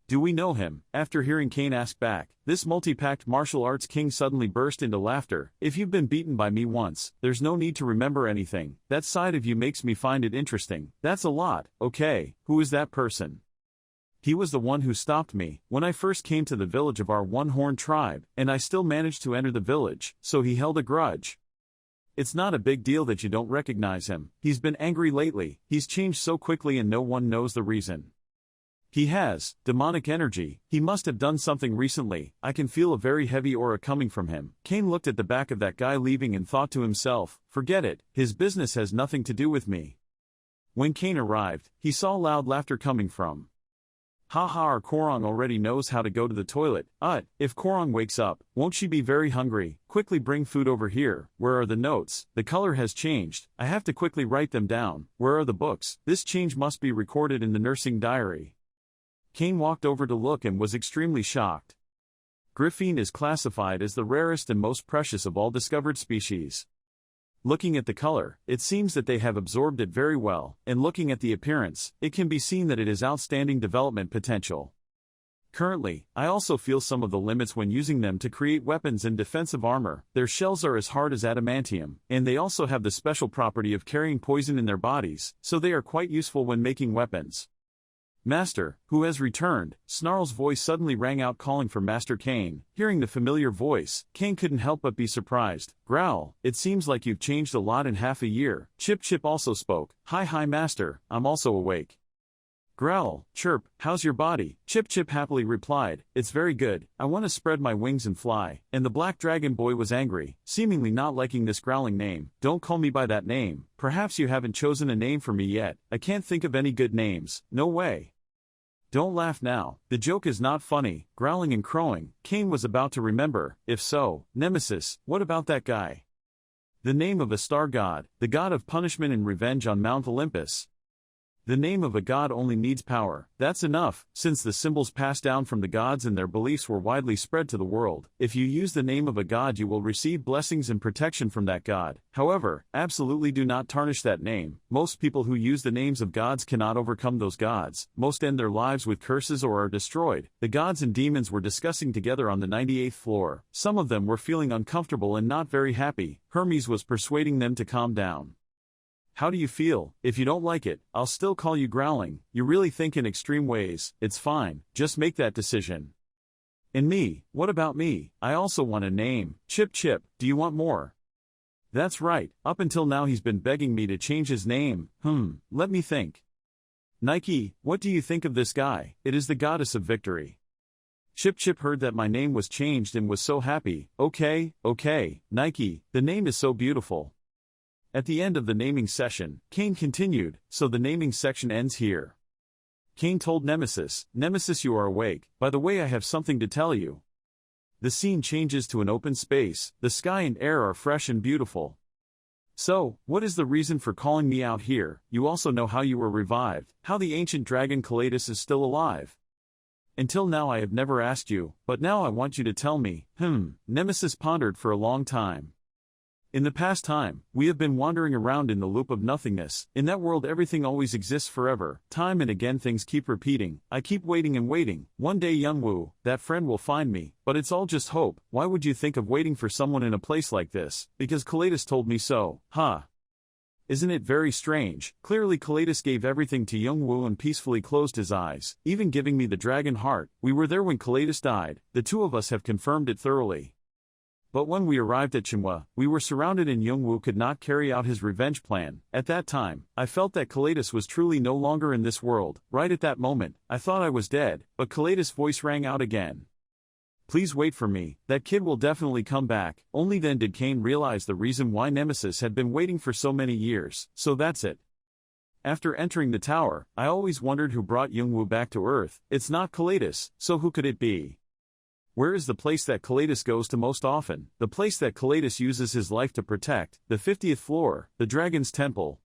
Do we know him?" After hearing Cain ask back, this multi-packed martial arts king suddenly burst into laughter. "If you've been beaten by me once, there's no need to remember anything. That side of you makes me find it interesting. That's a lot. Okay, who is that person?" "He was the one who stopped me when I first came to the village of our one-horned tribe, and I still managed to enter the village, so he held a grudge. It's not a big deal that you don't recognize him. He's been angry lately, he's changed so quickly and no one knows the reason. He has demonic energy. He must have done something recently. I can feel a very heavy aura coming from him." Cain looked at the back of that guy leaving and thought to himself, "Forget it, his business has nothing to do with me." When Cain arrived, he saw loud laughter coming from. "Haha, our Korong already knows how to go to the toilet. If Korong wakes up, won't she be very hungry? Quickly bring food over here. Where are the notes? The color has changed. I have to quickly write them down. Where are the books? This change must be recorded in the nursing diary." Cain walked over to look and was extremely shocked. Griffin is classified as the rarest and most precious of all discovered species. Looking at the color, it seems that they have absorbed it very well, and looking at the appearance, it can be seen that it has outstanding development potential. Currently, I also feel some of the limits when using them to create weapons and defensive armor. Their shells are as hard as adamantium, and they also have the special property of carrying poison in their bodies, so they are quite useful when making weapons. "Master, who has returned?" Snarl's voice suddenly rang out calling for Master Cain. Hearing the familiar voice, Cain couldn't help but be surprised. "Growl, it seems like you've changed a lot in half a year." Chip Chip also spoke. Hi Master, I'm also awake." "Growl, Chirp, how's your body?" Chip Chip happily replied, "It's very good, I want to spread my wings and fly." And the Black Dragon Boy was angry, seemingly not liking this growling name. "Don't call me by that name. Perhaps you haven't chosen a name for me yet. I can't think of any good names. No way." "Don't laugh now, the joke is not funny." Growling and crowing, Cain was about to remember. If so, Nemesis, what about that guy? The name of a star god, the god of punishment and revenge on Mount Olympus. The name of a god only needs power. That's enough, since the symbols passed down from the gods and their beliefs were widely spread to the world. If you use the name of a god, you will receive blessings and protection from that god. However, absolutely do not tarnish that name. Most people who use the names of gods cannot overcome those gods. Most end their lives with curses or are destroyed. The gods and demons were discussing together on the 98th floor. Some of them were feeling uncomfortable and not very happy. Hermes was persuading them to calm down. "How do you feel? If you don't like it, I'll still call you Growling. You really think in extreme ways. It's fine, just make that decision." "And me, what about me? I also want a name." "Chip Chip, do you want more?" "That's right, up until now he's been begging me to change his name. Let me think. Nike, what do you think of this guy? It is the goddess of victory." Chip Chip heard that my name was changed and was so happy. Okay, Nike, the name is so beautiful." At the end of the naming session, Cain continued, "So the naming section ends here." Cain told Nemesis, "Nemesis, you are awake. By the way, I have something to tell you." The scene changes to an open space. The sky and air are fresh and beautiful. So, what is the reason for calling me out here? You also know how you were revived, how the ancient dragon Kalatus is still alive. Until now I have never asked you, but now I want you to tell me. Nemesis pondered for a long time. In the past time, we have been wandering around in the loop of nothingness. In that world everything always exists forever. Time and again things keep repeating. I keep waiting and waiting. One day Youngwoo, that friend, will find me. But it's all just hope. Why would you think of waiting for someone in a place like this? Because Kalatus told me so. Isn't it very strange? Clearly Kalatus gave everything to Youngwoo and peacefully closed his eyes, even giving me the dragon heart. We were there when Kalatus died. The two of us have confirmed it thoroughly. But when we arrived at Chunhwa, we were surrounded and Youngwoo could not carry out his revenge plan. At that time, I felt that Kalatus was truly no longer in this world. Right at that moment, I thought I was dead, but Kalatus' voice rang out again. Please wait for me, that kid will definitely come back. Only then did Cain realize the reason why Nemesis had been waiting for so many years. So that's it. After entering the tower, I always wondered who brought Youngwoo back to Earth. It's not Kalatus, so who could it be? Where is the place that Kalatus goes to most often? The place that Kalatus uses his life to protect, the 50th floor, the Dragon's Temple.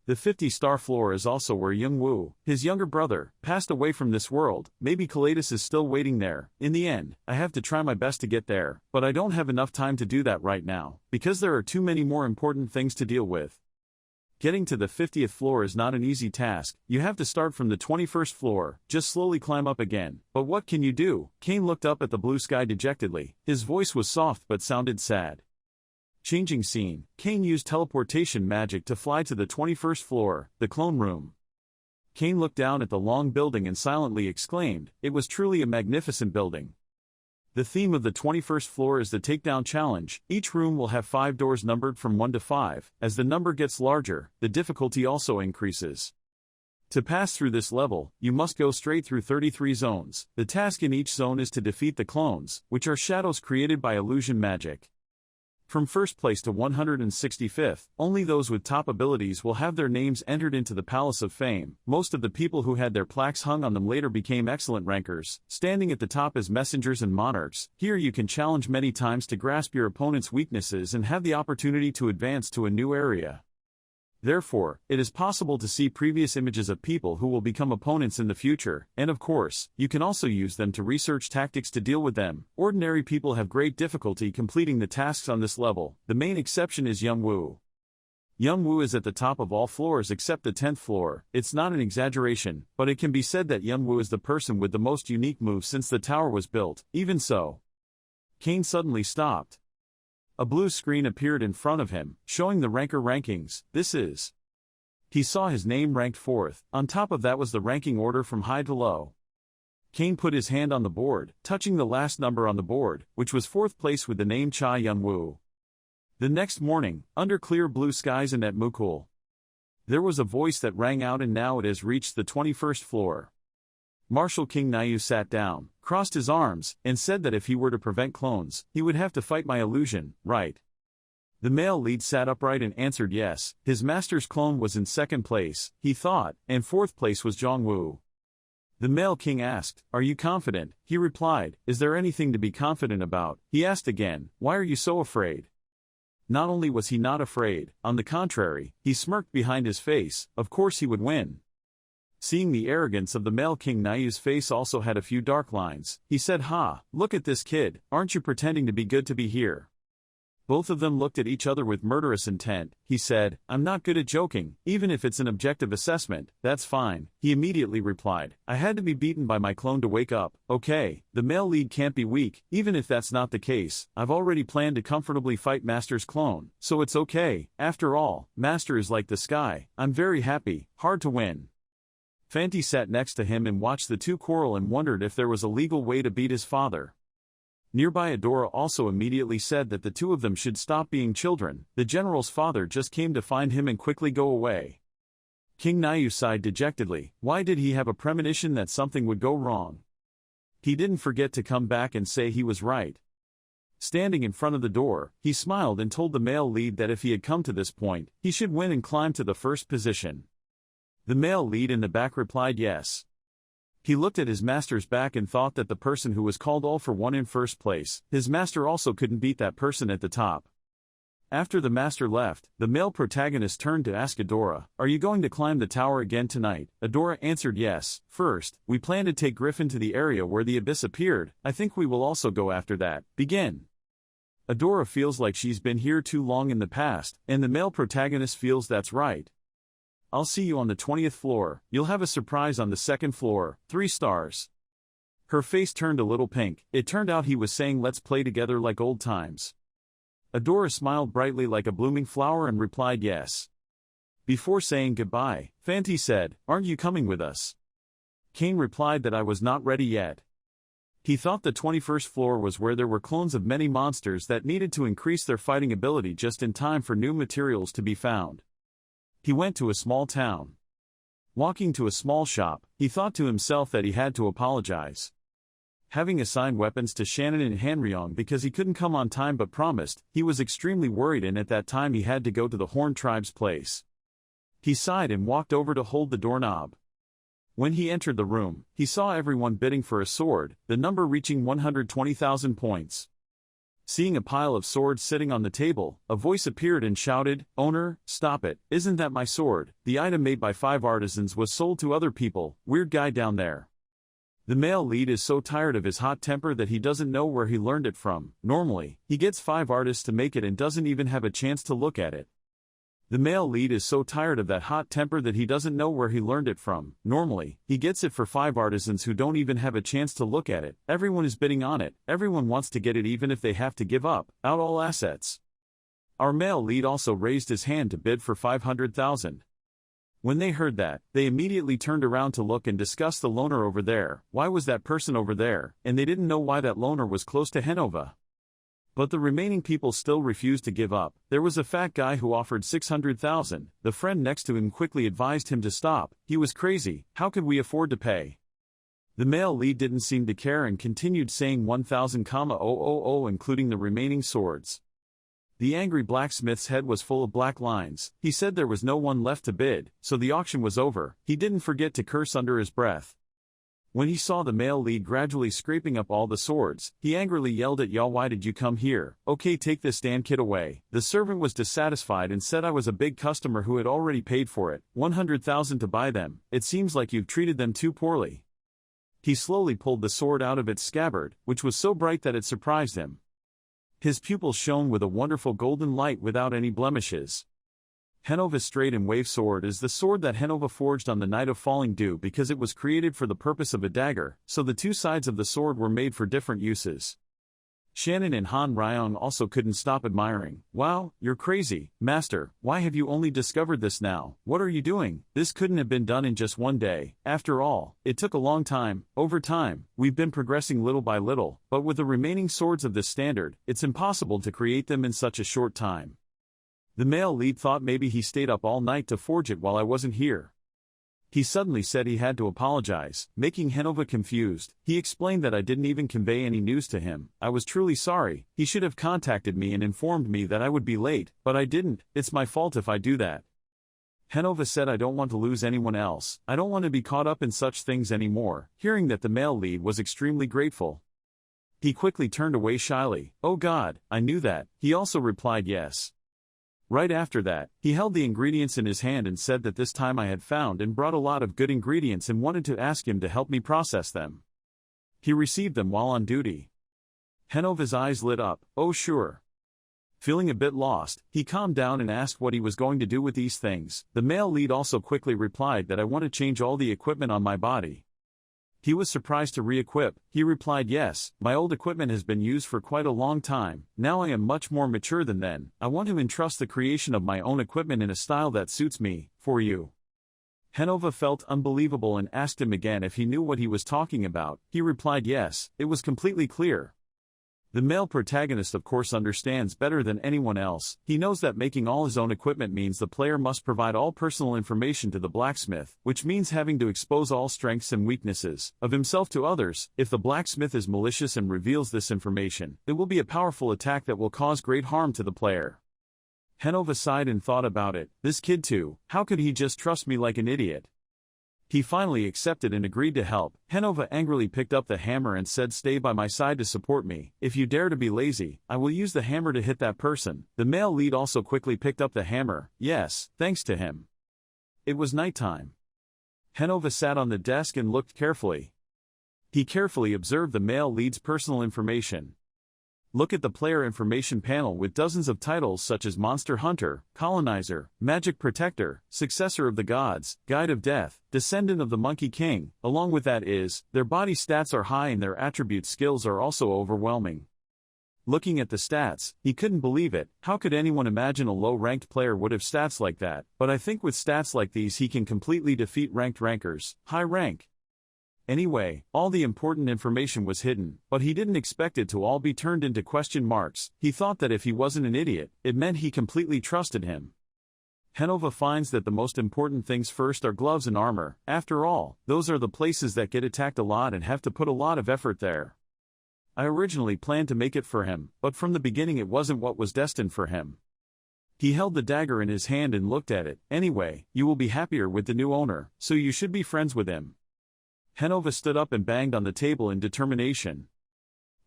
The 50-star floor is also where Youngwoo, his younger brother, passed away from this world. Maybe Kalatus is still waiting there. In the end, I have to try my best to get there, but I don't have enough time to do that right now, because there are too many more important things to deal with. Getting to the 50th floor is not an easy task. You have to start from the 21st floor, just slowly climb up again. But what can you do? Cain looked up at the blue sky dejectedly. His voice was soft but sounded sad. Changing scene, Cain used teleportation magic to fly to the 21st floor, the clone room. Cain looked down at the long building and silently exclaimed, it was truly a magnificent building. The theme of the 21st floor is the takedown challenge. Each room will have 5 doors numbered from 1 to 5. As the number gets larger, the difficulty also increases. To pass through this level, you must go straight through 33 zones. The task in each zone is to defeat the clones, which are shadows created by illusion magic. From 1st place to 165th, only those with top abilities will have their names entered into the Palace of Fame. Most of the people who had their plaques hung on them later became excellent rankers, standing at the top as messengers and monarchs. Here you can challenge many times to grasp your opponent's weaknesses and have the opportunity to advance to a new area. Therefore, it is possible to see previous images of people who will become opponents in the future, and of course, you can also use them to research tactics to deal with them. Ordinary people have great difficulty completing the tasks on this level. The main exception is Youngwoo. Youngwoo is at the top of all floors except the 10th floor. It's not an exaggeration, but it can be said that Youngwoo is the person with the most unique moves since the tower was built. Even so, Cain suddenly stopped. A blue screen appeared in front of him, showing the ranker rankings. He saw his name ranked 4th. On top of that was the ranking order from high to low. Cain put his hand on the board, touching the last number on the board, which was 4th place with the name Cha Youngwoo. The next morning, under clear blue skies and at Mukul, there was a voice that rang out, and now it has reached the 21st floor. Marshal King Nayu sat down, crossed his arms, and said that if he were to prevent clones, he would have to fight my illusion, right? The male lead sat upright and answered yes. His master's clone was in 2nd place, he thought, and 4th place was Jongwoo. The male king asked, are you confident? He replied, is there anything to be confident about? He asked again, why are you so afraid? Not only was he not afraid, on the contrary, he smirked behind his face. Of course he would win. Seeing the arrogance of the male king, Nayu's face also had a few dark lines. He said, look at this kid, aren't you pretending to be good to be here? Both of them looked at each other with murderous intent. He said, I'm not good at joking, even if it's an objective assessment, that's fine. He immediately replied, I had to be beaten by my clone to wake up. Okay, the male lead can't be weak. Even if that's not the case, I've already planned to comfortably fight Master's clone, so it's okay. After all, Master is like the sky. I'm very happy. Hard to win. Fanti sat next to him and watched the two quarrel and wondered if there was a legal way to beat his father. Nearby Adora also immediately said that the two of them should stop being children. The general's father just came to find him and quickly go away. King Nayu sighed dejectedly. Why did he have a premonition that something would go wrong? He didn't forget to come back and say he was right. Standing in front of the door, he smiled and told the male lead that if he had come to this point, he should win and climb to the first position. The male lead in the back replied yes. He looked at his master's back and thought that the person who was called all for one in first place, his master also couldn't beat that person at the top. After the master left, the male protagonist turned to ask Adora, "Are you going to climb the tower again tonight?" Adora answered yes. "First, we plan to take Griffin to the area where the abyss appeared. I think we will also go after that. Begin." Adora feels like she's been here too long in the past, and the male protagonist feels that's right. "I'll see you on the 20th floor. You'll have a surprise on the 2nd floor. 3 stars. Her face turned a little pink. It turned out he was saying let's play together like old times. Adora smiled brightly like a blooming flower and replied yes. Before saying goodbye, Fanti said, "Aren't you coming with us?" Kane replied that I was not ready yet. He thought the 21st floor was where there were clones of many monsters that needed to increase their fighting ability just in time for new materials to be found. He went to a small town. Walking to a small shop, he thought to himself that he had to apologize. Having assigned weapons to Shannon and Hanryong because he couldn't come on time but promised, he was extremely worried, and at that time he had to go to the Horn Tribe's place. He sighed and walked over to hold the doorknob. When he entered the room, he saw everyone bidding for a sword, the number reaching 120,000 points. Seeing a pile of swords sitting on the table, a voice appeared and shouted, "Owner, stop it, isn't that my sword? The item made by 5 artisans was sold to other people, weird guy down there." The male lead is so tired of his hot temper that he doesn't know where he learned it from. Normally, he gets 5 artists to make it and doesn't even have a chance to look at it. The male lead is so tired of that hot temper that he doesn't know where he learned it from. Normally, he gets it for 5 artisans who don't even have a chance to look at it. Everyone is bidding on it. Everyone wants to get it even if they have to give up out all assets. Our male lead also raised his hand to bid for 500,000. When they heard that, they immediately turned around to look and discuss the loner over there. Why was that person over there? And they didn't know why that loner was close to Henova. But the remaining people still refused to give up. There was a fat guy who offered 600,000. The friend next to him quickly advised him to stop. He was crazy. How could we afford to pay? The male lead didn't seem to care and continued saying 1,000,000, including the remaining swords. The angry blacksmith's head was full of black lines. He said there was no one left to bid, so the auction was over. He didn't forget to curse under his breath. When he saw the male lead gradually scraping up all the swords, he angrily yelled at Y'all, "Why did you come here? Okay, take this damn kid away." The servant was dissatisfied and said I was a big customer who had already paid for it, 100,000 to buy them. It seems like you've treated them too poorly. He slowly pulled the sword out of its scabbard, which was so bright that it surprised him. His pupils shone with a wonderful golden light without any blemishes. Henova's straight and wave sword is the sword that Henova forged on the night of falling dew because it was created for the purpose of a dagger, so the 2 sides of the sword were made for different uses. Shannon and Han Ryong also couldn't stop admiring. "Wow, you're crazy, Master. Why have you only discovered this now? What are you doing? This couldn't have been done in just one day. After all, it took a long time. Over time, we've been progressing little by little, but with the remaining swords of this standard, it's impossible to create them in such a short time." The male lead thought maybe he stayed up all night to forge it while I wasn't here. He suddenly said he had to apologize, making Henova confused. He explained that I didn't even convey any news to him. I was truly sorry. He should have contacted me and informed me that I would be late, but I didn't. It's my fault if I do that. Henova said I don't want to lose anyone else. I don't want to be caught up in such things anymore. Hearing that, the male lead was extremely grateful. He quickly turned away shyly. "Oh God, I knew that." He also replied yes. Right after that, he held the ingredients in his hand and said that this time I had found and brought a lot of good ingredients and wanted to ask him to help me process them. He received them while on duty. Henova's eyes lit up. "Oh sure." Feeling a bit lost, he calmed down and asked what he was going to do with these things. The male lead also quickly replied that I want to change all the equipment on my body. He was surprised to re-equip. He replied yes, my old equipment has been used for quite a long time. Now I am much more mature than then. I want to entrust the creation of my own equipment in a style that suits me, for you. Henova felt unbelievable and asked him again if he knew what he was talking about. He replied yes, it was completely clear. The male protagonist of course understands better than anyone else. He knows that making all his own equipment means the player must provide all personal information to the blacksmith, which means having to expose all strengths and weaknesses of himself to others. If the blacksmith is malicious and reveals this information, it will be a powerful attack that will cause great harm to the player. Henova sighed and thought about it. This kid too, how could he just trust me like an idiot? He finally accepted and agreed to help. Hanova angrily picked up the hammer and said, "Stay by my side to support me. If you dare to be lazy, I will use the hammer to hit that person." The male lead also quickly picked up the hammer. Yes, thanks to him. It was nighttime. Hanova sat on the desk and looked carefully. He carefully observed the male lead's personal information. Look at the player information panel with dozens of titles such as Monster Hunter, Colonizer, Magic Protector, Successor of the Gods, Guide of Death, Descendant of the Monkey King. Along with that is, their body stats are high and their attribute skills are also overwhelming. Looking at the stats, he couldn't believe it. How could anyone imagine a low-ranked player would have stats like that? But I think with stats like these he can completely defeat ranked rankers. High rank. Anyway, all the important information was hidden, but he didn't expect it to all be turned into question marks. He thought that if he wasn't an idiot, it meant he completely trusted him. Hanova finds that the most important things first are gloves and armor. After all, those are the places that get attacked a lot and have to put a lot of effort there. I originally planned to make it for him, but from the beginning it wasn't what was destined for him. He held the dagger in his hand and looked at it. Anyway, you will be happier with the new owner, so you should be friends with him. Hanova stood up and banged on the table in determination.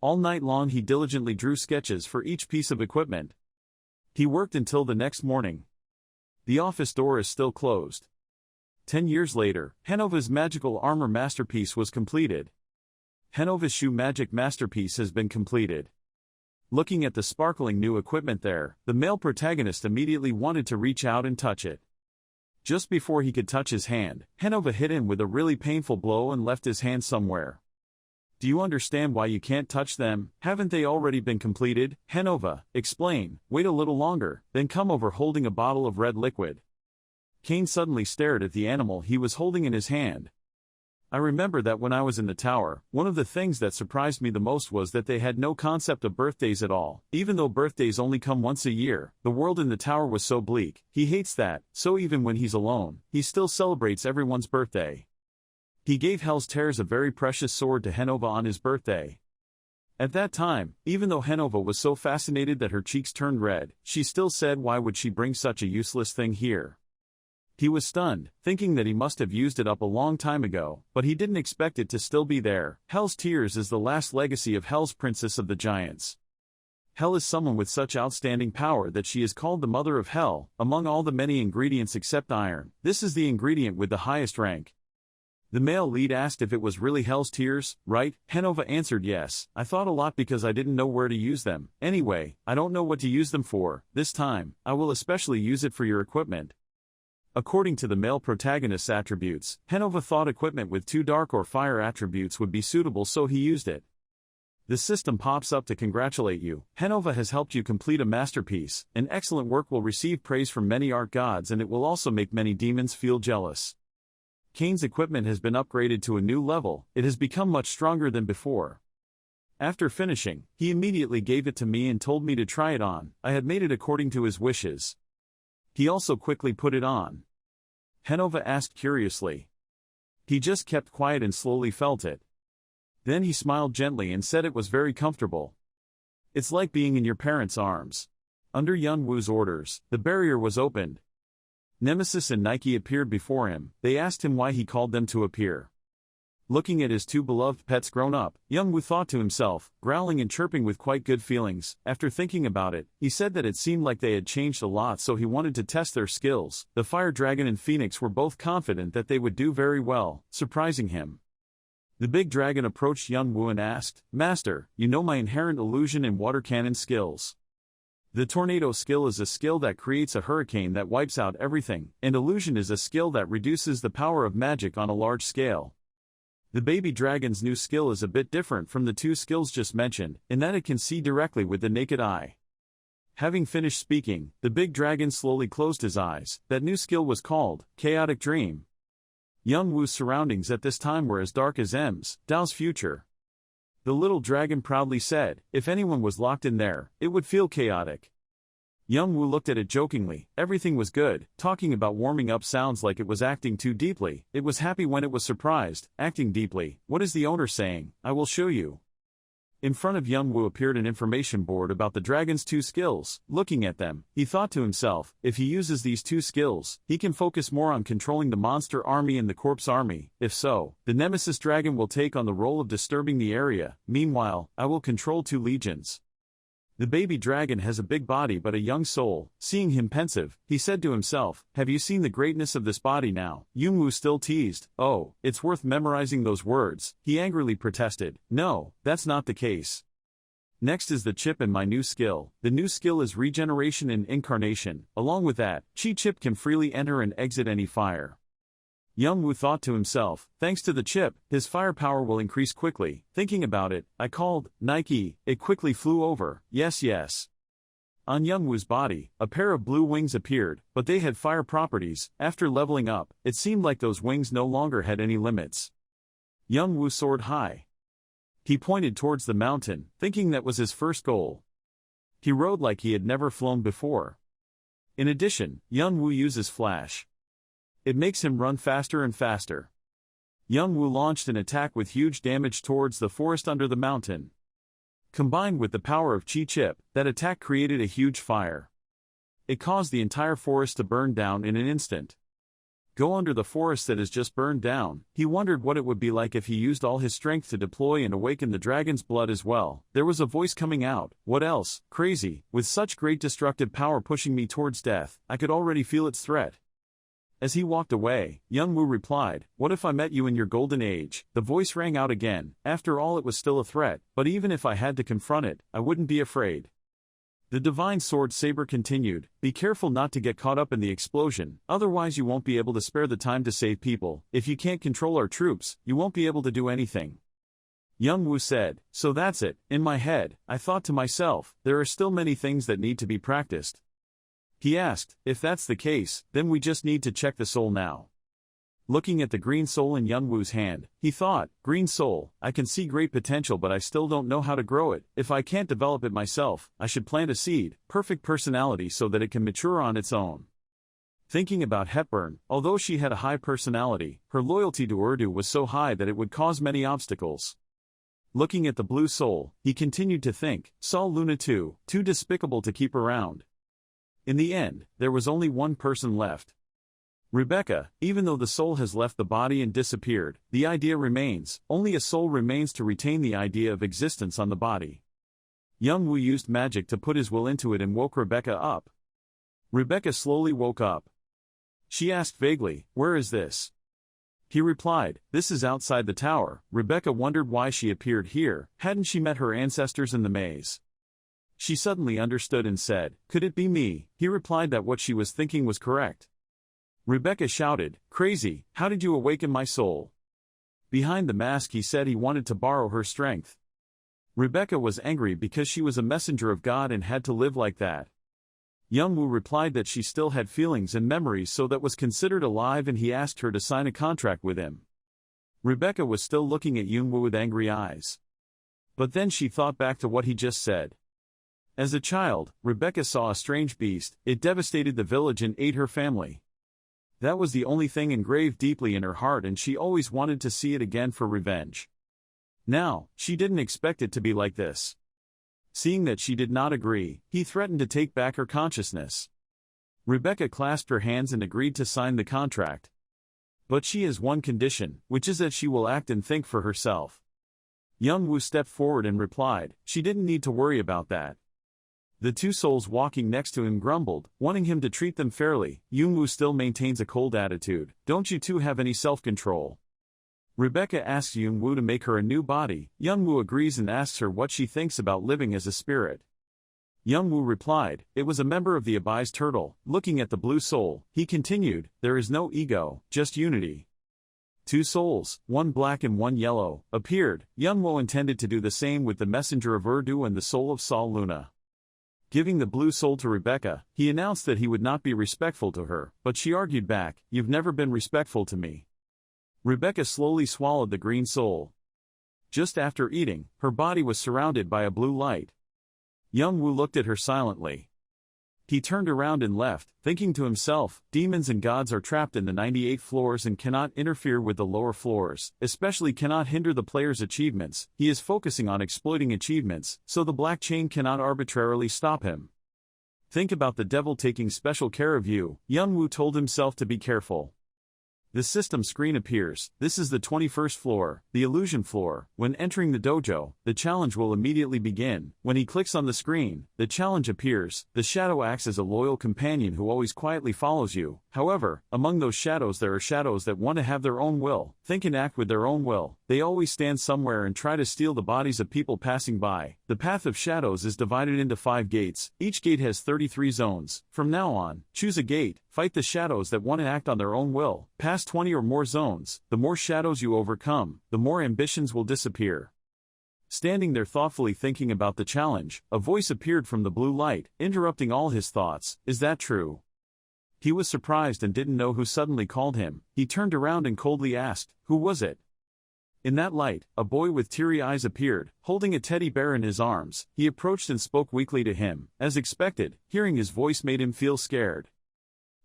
All night long he diligently drew sketches for each piece of equipment. He worked until the next morning. The office door is still closed. 10 years later, Hanova's magical armor masterpiece was completed. Hanova's shoe magic masterpiece has been completed. Looking at the sparkling new equipment there, the male protagonist immediately wanted to reach out and touch it. Just before he could touch his hand, Hanova hit him with a really painful blow and left his hand somewhere. Do you understand why you can't touch them? Haven't they already been completed? Hanova, explain. Wait a little longer, then come over holding a bottle of red liquid. Kane suddenly stared at the animal he was holding in his hand. I remember that when I was in the tower, one of the things that surprised me the most was that they had no concept of birthdays at all. Even though birthdays only come once a year, the world in the tower was so bleak. He hates that, so even when he's alone, he still celebrates everyone's birthday. He gave Hell's Tears a very precious sword to Hanova on his birthday. At that time, even though Hanova was so fascinated that her cheeks turned red, she still said, why would she bring such a useless thing here? He was stunned, thinking that he must have used it up a long time ago, but he didn't expect it to still be there. Hell's Tears is the last legacy of Hell's Princess of the Giants. Hell is someone with such outstanding power that she is called the Mother of Hell. Among all the many ingredients except iron, this is the ingredient with the highest rank. The male lead asked if it was really Hell's Tears, right? Hanova answered yes. I thought a lot because I didn't know where to use them. Anyway, I don't know what to use them for. This time, I will especially use it for your equipment. According to the male protagonist's attributes, Hanova thought equipment with 2 dark or fire attributes would be suitable, so he used it. The system pops up to congratulate you. Hanova has helped you complete a masterpiece. An excellent work will receive praise from many art gods, and it will also make many demons feel jealous. Kane's equipment has been upgraded to a new level. It has become much stronger than before. After finishing, he immediately gave it to me and told me to try it on. I had made it according to his wishes. He also quickly put it on. Hanova asked curiously. He just kept quiet and slowly felt it. Then he smiled gently and said it was very comfortable. It's like being in your parents' arms. Under Yun Wu's orders, the barrier was opened. Nemesis and Nike appeared before him. They asked him why he called them to appear. Looking at his 2 beloved pets grown up, Yun Wu thought to himself, growling and chirping with quite good feelings. After thinking about it, he said that it seemed like they had changed a lot, so he wanted to test their skills. The Fire Dragon and Phoenix were both confident that they would do very well, surprising him. The big dragon approached Yun Wu and asked, Master, you know my inherent illusion and water cannon skills. The tornado skill is a skill that creates a hurricane that wipes out everything, and illusion is a skill that reduces the power of magic on a large scale. The baby dragon's new skill is a bit different from the 2 skills just mentioned, in that it can see directly with the naked eye. Having finished speaking, the big dragon slowly closed his eyes. That new skill was called Chaotic Dream. Yun Wu's surroundings at this time were as dark as Dao's future. The little dragon proudly said, if anyone was locked in there, it would feel chaotic. Yun Wu looked at it jokingly. Everything was good. Talking about warming up sounds like it was acting too deeply. It was happy when it was surprised. Acting deeply. What is the owner saying? I will show you. In front of Young-woo appeared an information board about the dragon's 2 skills. Looking at them, he thought to himself, if he uses these 2 skills, he can focus more on controlling the monster army and the corpse army. If so, the nemesis dragon will take on the role of disturbing the area. Meanwhile, I will control 2 legions. The baby dragon has a big body but a young soul. Seeing him pensive, he said to himself, have you seen the greatness of this body now? Young-woo still teased, oh, it's worth memorizing those words. He angrily protested, no, that's not the case. Next is the chip and my new skill. The new skill is regeneration and incarnation. Along with that, chi chip can freely enter and exit any fire. Young-woo thought to himself, thanks to the chip, his firepower will increase quickly. Thinking about it, I called, Nike, it quickly flew over, yes. On Young-woo's body, a pair of blue wings appeared, but they had fire properties. After leveling up, it seemed like those wings no longer had any limits. Young-woo soared high. He pointed towards the mountain, thinking that was his first goal. He rode like he had never flown before. In addition, Young-woo uses flash. It makes him run faster and faster. Young-woo launched an attack with huge damage towards the forest under the mountain. Combined with the power of Chi Chip, that attack created a huge fire. It caused the entire forest to burn down in an instant. Go under the forest that is just burned down. He wondered what it would be like if he used all his strength to deploy and awaken the dragon's blood as well. There was a voice coming out, what else? Crazy, with such great destructive power pushing me towards death, I could already feel its threat. As he walked away, Young-woo replied, what if I met you in your golden age? The voice rang out again. After all, it was still a threat, but even if I had to confront it, I wouldn't be afraid. The divine sword Saber continued, be careful not to get caught up in the explosion, otherwise you won't be able to spare the time to save people. If you can't control our troops, you won't be able to do anything. Young-woo said, so that's it. In my head, I thought to myself, there are still many things that need to be practiced. He asked, if that's the case, then we just need to check the soul now. Looking at the green soul in Young-woo's hand, he thought, green soul, I can see great potential but I still don't know how to grow it. If I can't develop it myself, I should plant a seed, perfect personality so that it can mature on its own. Thinking about Hepburn, although she had a high personality, her loyalty to Urdu was so high that it would cause many obstacles. Looking at the blue soul, he continued to think, saw Luna too despicable to keep around. In the end, there was only one person left. Rebecca. Even though the soul has left the body and disappeared, the idea remains. Only a soul remains to retain the idea of existence on the body. Young-woo used magic to put his will into it and woke Rebecca up. Rebecca slowly woke up. She asked vaguely, where is this? He replied, this is outside the tower. Rebecca wondered why she appeared here. Hadn't she met her ancestors in the maze? She suddenly understood and said, could it be me? He replied that what she was thinking was correct. Rebecca shouted, crazy, how did you awaken my soul? Behind the mask he said he wanted to borrow her strength. Rebecca was angry because she was a messenger of God and had to live like that. Young-woo replied that she still had feelings and memories so that was considered alive and he asked her to sign a contract with him. Rebecca was still looking at Young-woo with angry eyes. But then she thought back to what he just said. As a child, Rebecca saw a strange beast. It devastated the village and ate her family. That was the only thing engraved deeply in her heart and she always wanted to see it again for revenge. Now, she didn't expect it to be like this. Seeing that she did not agree, he threatened to take back her consciousness. Rebecca clasped her hands and agreed to sign the contract. But she has one condition, which is that she will act and think for herself. Young-woo stepped forward and replied, she didn't need to worry about that. The two souls walking next to him grumbled, wanting him to treat them fairly. Young-woo still maintains a cold attitude. Don't you two have any self-control? Rebecca asks Young-woo to make her a new body. Young-woo agrees and asks her what she thinks about living as a spirit. Young-woo replied, it was a member of the Abyss turtle. Looking at the blue soul, he continued, there is no ego, just unity. Two souls, one black and one yellow, appeared. Young-woo intended to do the same with the messenger of Urdu and the soul of Sol Luna. Giving the blue soul to Rebecca, he announced that he would not be respectful to her, but she argued back, you've never been respectful to me. Rebecca slowly swallowed the green soul. Just after eating, her body was surrounded by a blue light. Young-woo looked at her silently. He turned around and left, thinking to himself, demons and gods are trapped in the 98 floors and cannot interfere with the lower floors, especially cannot hinder the player's achievements. He is focusing on exploiting achievements, so the black chain cannot arbitrarily stop him. Think about the devil taking special care of you, Young-woo told himself to be careful. The system screen appears. This is the 21st floor, the illusion floor. When entering the dojo, the challenge will immediately begin. When he clicks on the screen, the challenge appears. The shadow acts as a loyal companion who always quietly follows you. However, among those shadows there are shadows that want to have their own will, think and act with their own will. They always stand somewhere and try to steal the bodies of people passing by. The path of shadows is divided into 5 gates. Each gate has 33 zones. From now on, choose a gate, fight the shadows that want to act on their own will. Pass 20 or more zones. The more shadows you overcome, the more ambitions will disappear. Standing there thoughtfully thinking about the challenge, a voice appeared from the blue light, interrupting all his thoughts. Is that true? He was surprised and didn't know who suddenly called him. He turned around and coldly asked, "Who was it?" In that light, a boy with teary eyes appeared, holding a teddy bear in his arms. He approached and spoke weakly to him. As expected, hearing his voice made him feel scared.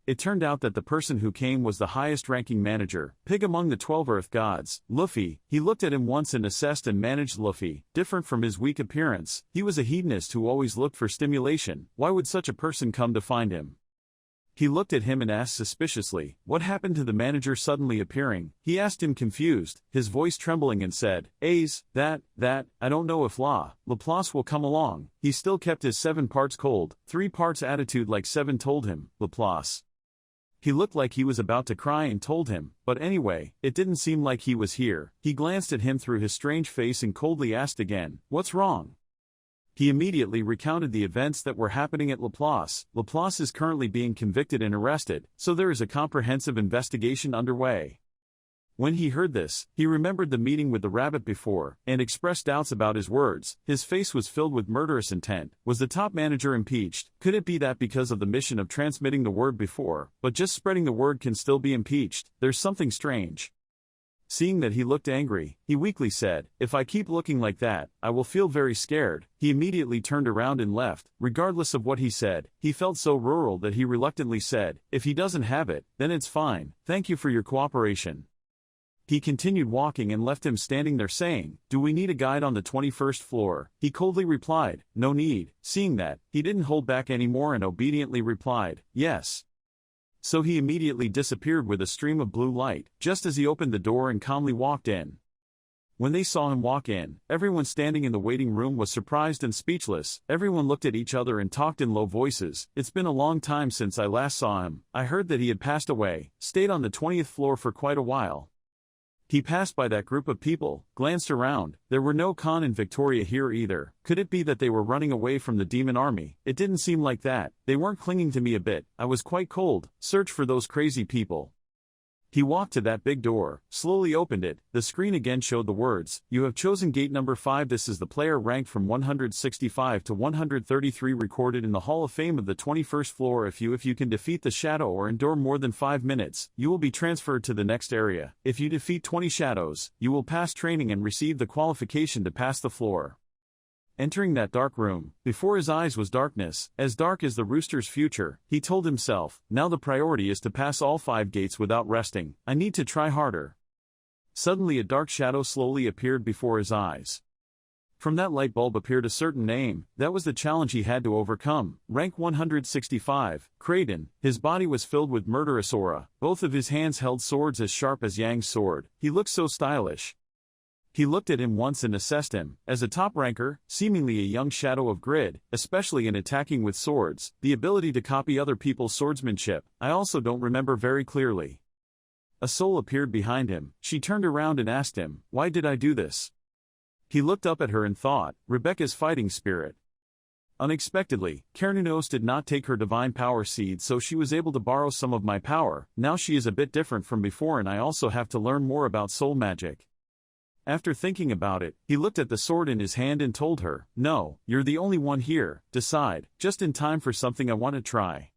It turned out that the person who came was the highest-ranking manager, Pig among the 12 Earth gods, Luffy. He looked at him once and assessed and managed Luffy. Different from his weak appearance, he was a hedonist who always looked for stimulation. Why would such a person come to find him? He looked at him and asked suspiciously, "What happened to the manager suddenly appearing?" He asked him confused, his voice trembling and said, I don't know if Laplace will come along." He still kept his 7 parts cold, 3 parts attitude like 7 told him, Laplace. He looked like he was about to cry and told him, but anyway, it didn't seem like he was here. He glanced at him through his strange face and coldly asked again, "What's wrong?" He immediately recounted the events that were happening at Laplace. Laplace is currently being convicted and arrested, so there is a comprehensive investigation underway. When he heard this, he remembered the meeting with the rabbit before, and expressed doubts about his words. His face was filled with murderous intent. Was the top manager impeached? Could it be that because of the mission of transmitting the word before, but just spreading the word can still be impeached? There's something strange. Seeing that he looked angry, he weakly said, "If I keep looking like that, I will feel very scared." He immediately turned around and left. Regardless of what he said, he felt so rural that he reluctantly said, "If he doesn't have it, then it's fine. Thank you for your cooperation." He continued walking and left him standing there saying, "Do we need a guide on the 21st floor?" He coldly replied, "No need." Seeing that, he didn't hold back anymore and obediently replied, "Yes." So he immediately disappeared with a stream of blue light, just as he opened the door and calmly walked in. When they saw him walk in, everyone standing in the waiting room was surprised and speechless. Everyone looked at each other and talked in low voices. "It's been a long time since I last saw him. I heard that he had passed away, stayed on the 20th floor for quite a while." He passed by that group of people, glanced around. There were no Khan and Victoria here either. Could it be that they were running away from the demon army? It didn't seem like that. They weren't clinging to me a bit. I was quite cold. Search for those crazy people. He walked to that big door, slowly opened it. The screen again showed the words, "You have chosen gate number 5. This is the player ranked from 165 to 133 recorded in the Hall of Fame of the 21st floor. If you can defeat the shadow or endure more than 5 minutes, you will be transferred to the next area. If you defeat 20 shadows, you will pass training and receive the qualification to pass the floor." Entering that dark room, before his eyes was darkness, as dark as the rooster's future. He told himself, "Now the priority is to pass all 5 gates without resting. I need to try harder." Suddenly a dark shadow slowly appeared before his eyes. From that light bulb appeared a certain name. That was the challenge he had to overcome. Rank 165, Kraden. His body was filled with murderous aura. Both of his hands held swords as sharp as Yang's sword. He looked so stylish. He looked at him once and assessed him. As a top ranker, seemingly a young shadow of grid, especially in attacking with swords, the ability to copy other people's swordsmanship. I also don't remember very clearly. A soul appeared behind him. She turned around and asked him, "Why did I do this?" He looked up at her and thought, Rebecca's fighting spirit. Unexpectedly, Kernunos did not take her divine power seed, so she was able to borrow some of my power. Now she is a bit different from before and I also have to learn more about soul magic. After thinking about it, he looked at the sword in his hand and told her, "No, you're the only one here. Decide, just in time for something I want to try."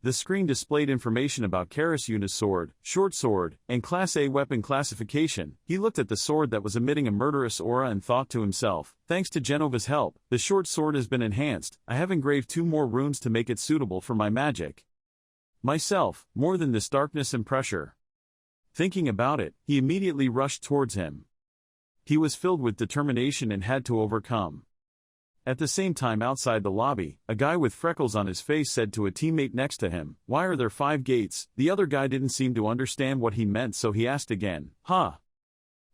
The screen displayed information about Karasuna's sword, short sword, and Class A weapon classification. He looked at the sword that was emitting a murderous aura and thought to himself, thanks to Genova's help, the short sword has been enhanced. I have engraved 2 more runes to make it suitable for my magic. Myself, more than this darkness and pressure. Thinking about it, he immediately rushed towards him. He was filled with determination and had to overcome. At the same time outside the lobby, a guy with freckles on his face said to a teammate next to him, "Why are there 5 gates?" The other guy didn't seem to understand what he meant, so he asked again, "Huh?"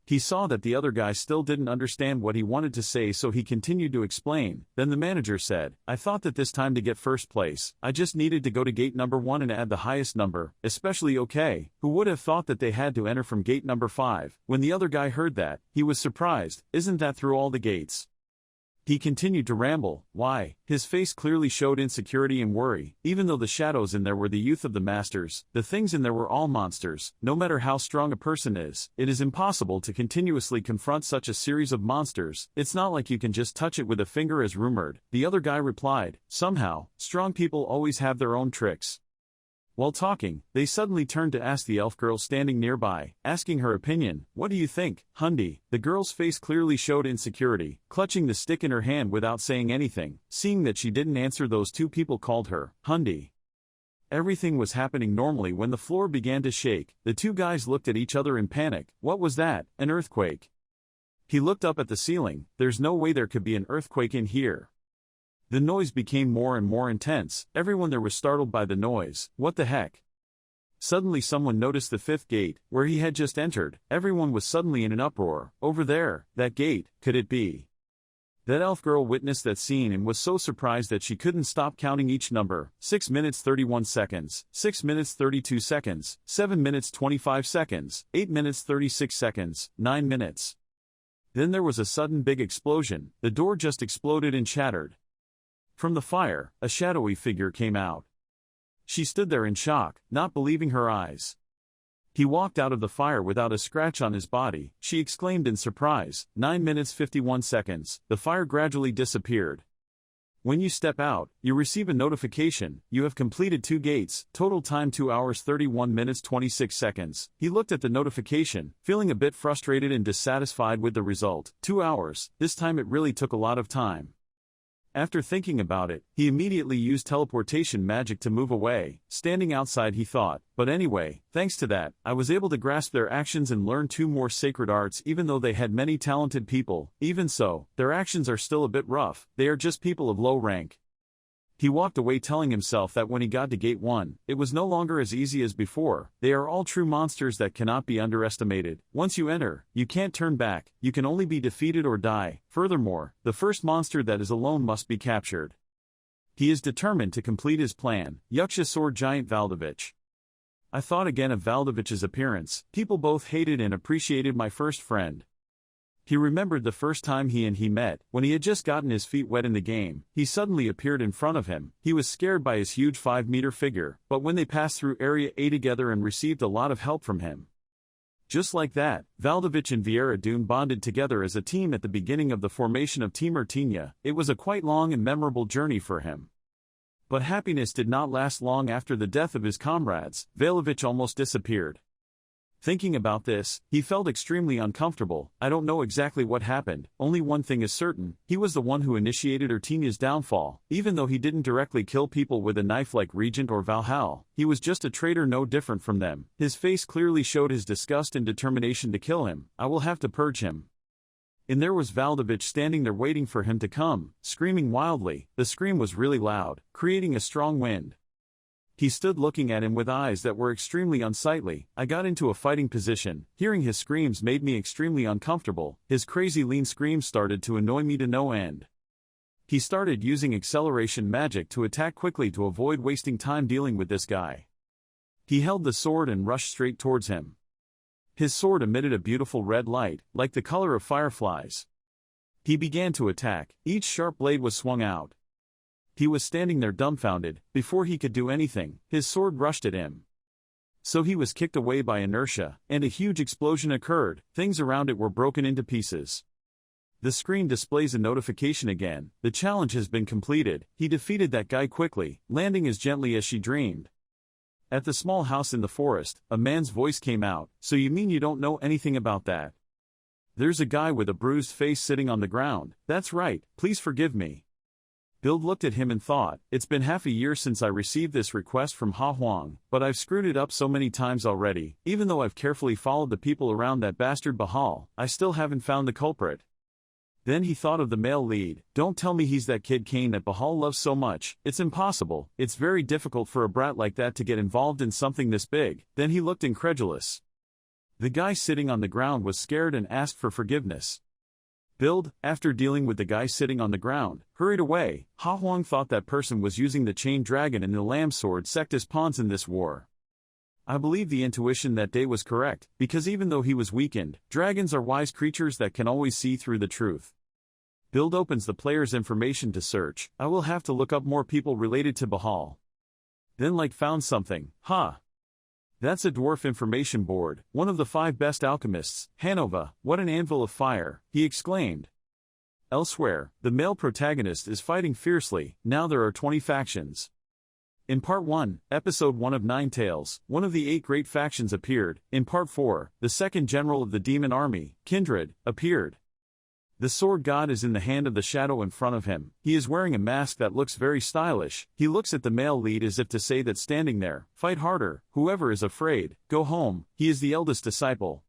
He saw that the other guy still didn't understand what he wanted to say, so he continued to explain. Then the manager said, "I thought that this time to get first place, I just needed to go to gate number 1 and add the highest number, especially OK, who would have thought that they had to enter from gate number 5. When the other guy heard that, he was surprised. "Isn't that through all the gates?" He continued to ramble. "Why?" His face clearly showed insecurity and worry. Even though the shadows in there were the youth of the masters, the things in there were all monsters. No matter how strong a person is, it is impossible to continuously confront such a series of monsters. It's not like you can just touch it with a finger as rumored. The other guy replied, "Somehow, strong people always have their own tricks." While talking, they suddenly turned to ask the elf girl standing nearby, asking her opinion. "What do you think, Hundi?" The girl's face clearly showed insecurity, clutching the stick in her hand without saying anything. Seeing that she didn't answer, those 2 people called her Hundi. Everything was happening normally when the floor began to shake. The 2 guys looked at each other in panic. What was that? An earthquake? He looked up at the ceiling. There's no way there could be an earthquake in here. The noise became more and more intense. Everyone there was startled by the noise. What the heck? Suddenly someone noticed the 5th gate, where he had just entered. Everyone was suddenly in an uproar. Over there, that gate, could it be? That elf girl witnessed that scene and was so surprised that she couldn't stop counting each number. 6 minutes 31 seconds, 6 minutes 32 seconds, 7 minutes 25 seconds, 8 minutes 36 seconds, 9 minutes. Then there was a sudden big explosion. The door just exploded and shattered. From the fire, a shadowy figure came out. She stood there in shock, not believing her eyes. He walked out of the fire without a scratch on his body. She exclaimed in surprise. 9 minutes 51 seconds, the fire gradually disappeared. When you step out, you receive a notification. You have completed 2 gates, total time 2 hours 31 minutes 26 seconds. He looked at the notification, feeling a bit frustrated and dissatisfied with the result. 2 hours, this time it really took a lot of time. After thinking about it, he immediately used teleportation magic to move away. Standing outside, he thought, but anyway, thanks to that, I was able to grasp their actions and learn 2 more sacred arts. Even though they had many talented people, even so, their actions are still a bit rough. They are just people of low rank. He walked away telling himself that when he got to gate 1, it was no longer as easy as before. They are all true monsters that cannot be underestimated. Once you enter, you can't turn back. You can only be defeated or die. Furthermore, the first monster that is alone must be captured. He is determined to complete his plan. Yuksha Sword Giant Valdovich. I thought again of Valdovich's appearance. People both hated and appreciated my first friend. He remembered the first time he met, when he had just gotten his feet wet in the game. He suddenly appeared in front of him. He was scared by his huge 5-meter figure, but when they passed through Area A together and received a lot of help from him. Just like that, Valdovich and Vieira Dune bonded together as a team at the beginning of the formation of Team Ertinia. It was a quite long and memorable journey for him. But happiness did not last long. After the death of his comrades, Valovich almost disappeared. Thinking about this, he felt extremely uncomfortable. I don't know exactly what happened, only one thing is certain, he was the one who initiated Ertinia's downfall. Even though he didn't directly kill people with a knife like Regent or Valhall, he was just a traitor no different from them. His face clearly showed his disgust and determination to kill him. I will have to purge him. And there was Valdovich standing there waiting for him to come, screaming wildly. The scream was really loud, creating a strong wind. He stood looking at him with eyes that were extremely unsightly. I got into a fighting position. Hearing his screams made me extremely uncomfortable. His crazy lean screams started to annoy me to no end. He started using acceleration magic to attack quickly to avoid wasting time dealing with this guy. He held the sword and rushed straight towards him. His sword emitted a beautiful red light, like the color of fireflies. He began to attack. Each sharp blade was swung out. He was standing there dumbfounded. Before he could do anything, his sword rushed at him. So he was kicked away by inertia, and a huge explosion occurred. Things around it were broken into pieces. The screen displays a notification again. The challenge has been completed. He defeated that guy quickly, landing as gently as she dreamed. At the small house in the forest, a man's voice came out, "So you mean you don't know anything about that?" "There's a guy with a bruised face sitting on the ground." "That's right, please forgive me." Bill looked at him and thought, "It's been half a year since I received this request from Ha Huang, but I've screwed it up so many times already. Even though I've carefully followed the people around that bastard Bahal, I still haven't found the culprit." Then he thought of the male lead. "Don't tell me he's that kid Kane that Bahal loves so much. It's impossible. It's very difficult for a brat like that to get involved in something this big." Then he looked incredulous. The guy sitting on the ground was scared and asked for forgiveness. Bill, after dealing with the guy sitting on the ground, hurried away. Ha Huang thought that person was using the chain dragon and the lamb sword sect as pawns in this war. I believe the intuition that day was correct, because even though he was weakened, dragons are wise creatures that can always see through the truth. Build opens the player's information to search. I will have to look up more people related to Bahal. Then like found something. That's a dwarf information board, one of the 5 best alchemists. Hanova, what an anvil of fire, he exclaimed. Elsewhere, the male protagonist is fighting fiercely. Now there are 20 factions. In Part 1, Episode 1 of 9 Tales, one of the 8 great factions appeared. In Part 4, the second general of the demon army, Kindred, appeared. The sword god is in the hand of the shadow in front of him. He is wearing a mask that looks very stylish. He looks at the male lead as if to say that standing there, "Fight harder, whoever is afraid, go home." He is the eldest disciple,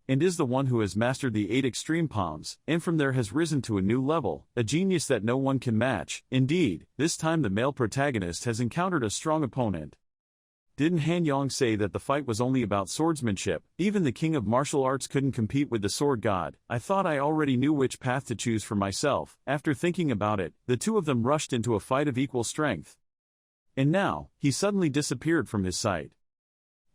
and is the one who has mastered the 8 extreme palms, and from there has risen to a new level, a genius that no one can match. Indeed, this time the male protagonist has encountered a strong opponent. Didn't Han Yong say that the fight was only about swordsmanship? Even the king of martial arts couldn't compete with the sword god. I thought I already knew which path to choose for myself. After thinking about it, the two of them rushed into a fight of equal strength. And now, he suddenly disappeared from his sight.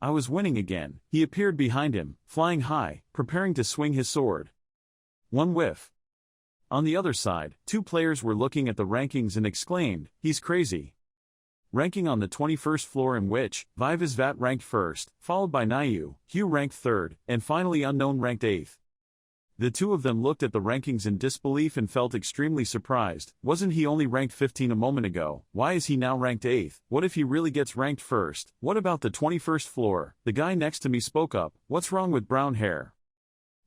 I was winning again. He appeared behind him, flying high, preparing to swing his sword. One whiff. On the other side, 2 players were looking at the rankings and exclaimed, "He's crazy." Ranking on the 21st floor, in which Vivasvat ranked 1st, followed by Nayu, Hugh ranked 3rd, and finally Unknown ranked 8th. The two of them looked at the rankings in disbelief and felt extremely surprised. Wasn't he only ranked 15 a moment ago? Why is he now ranked 8th? What if he really gets ranked 1st? What about the 21st floor? The guy next to me spoke up. "What's wrong with brown hair?"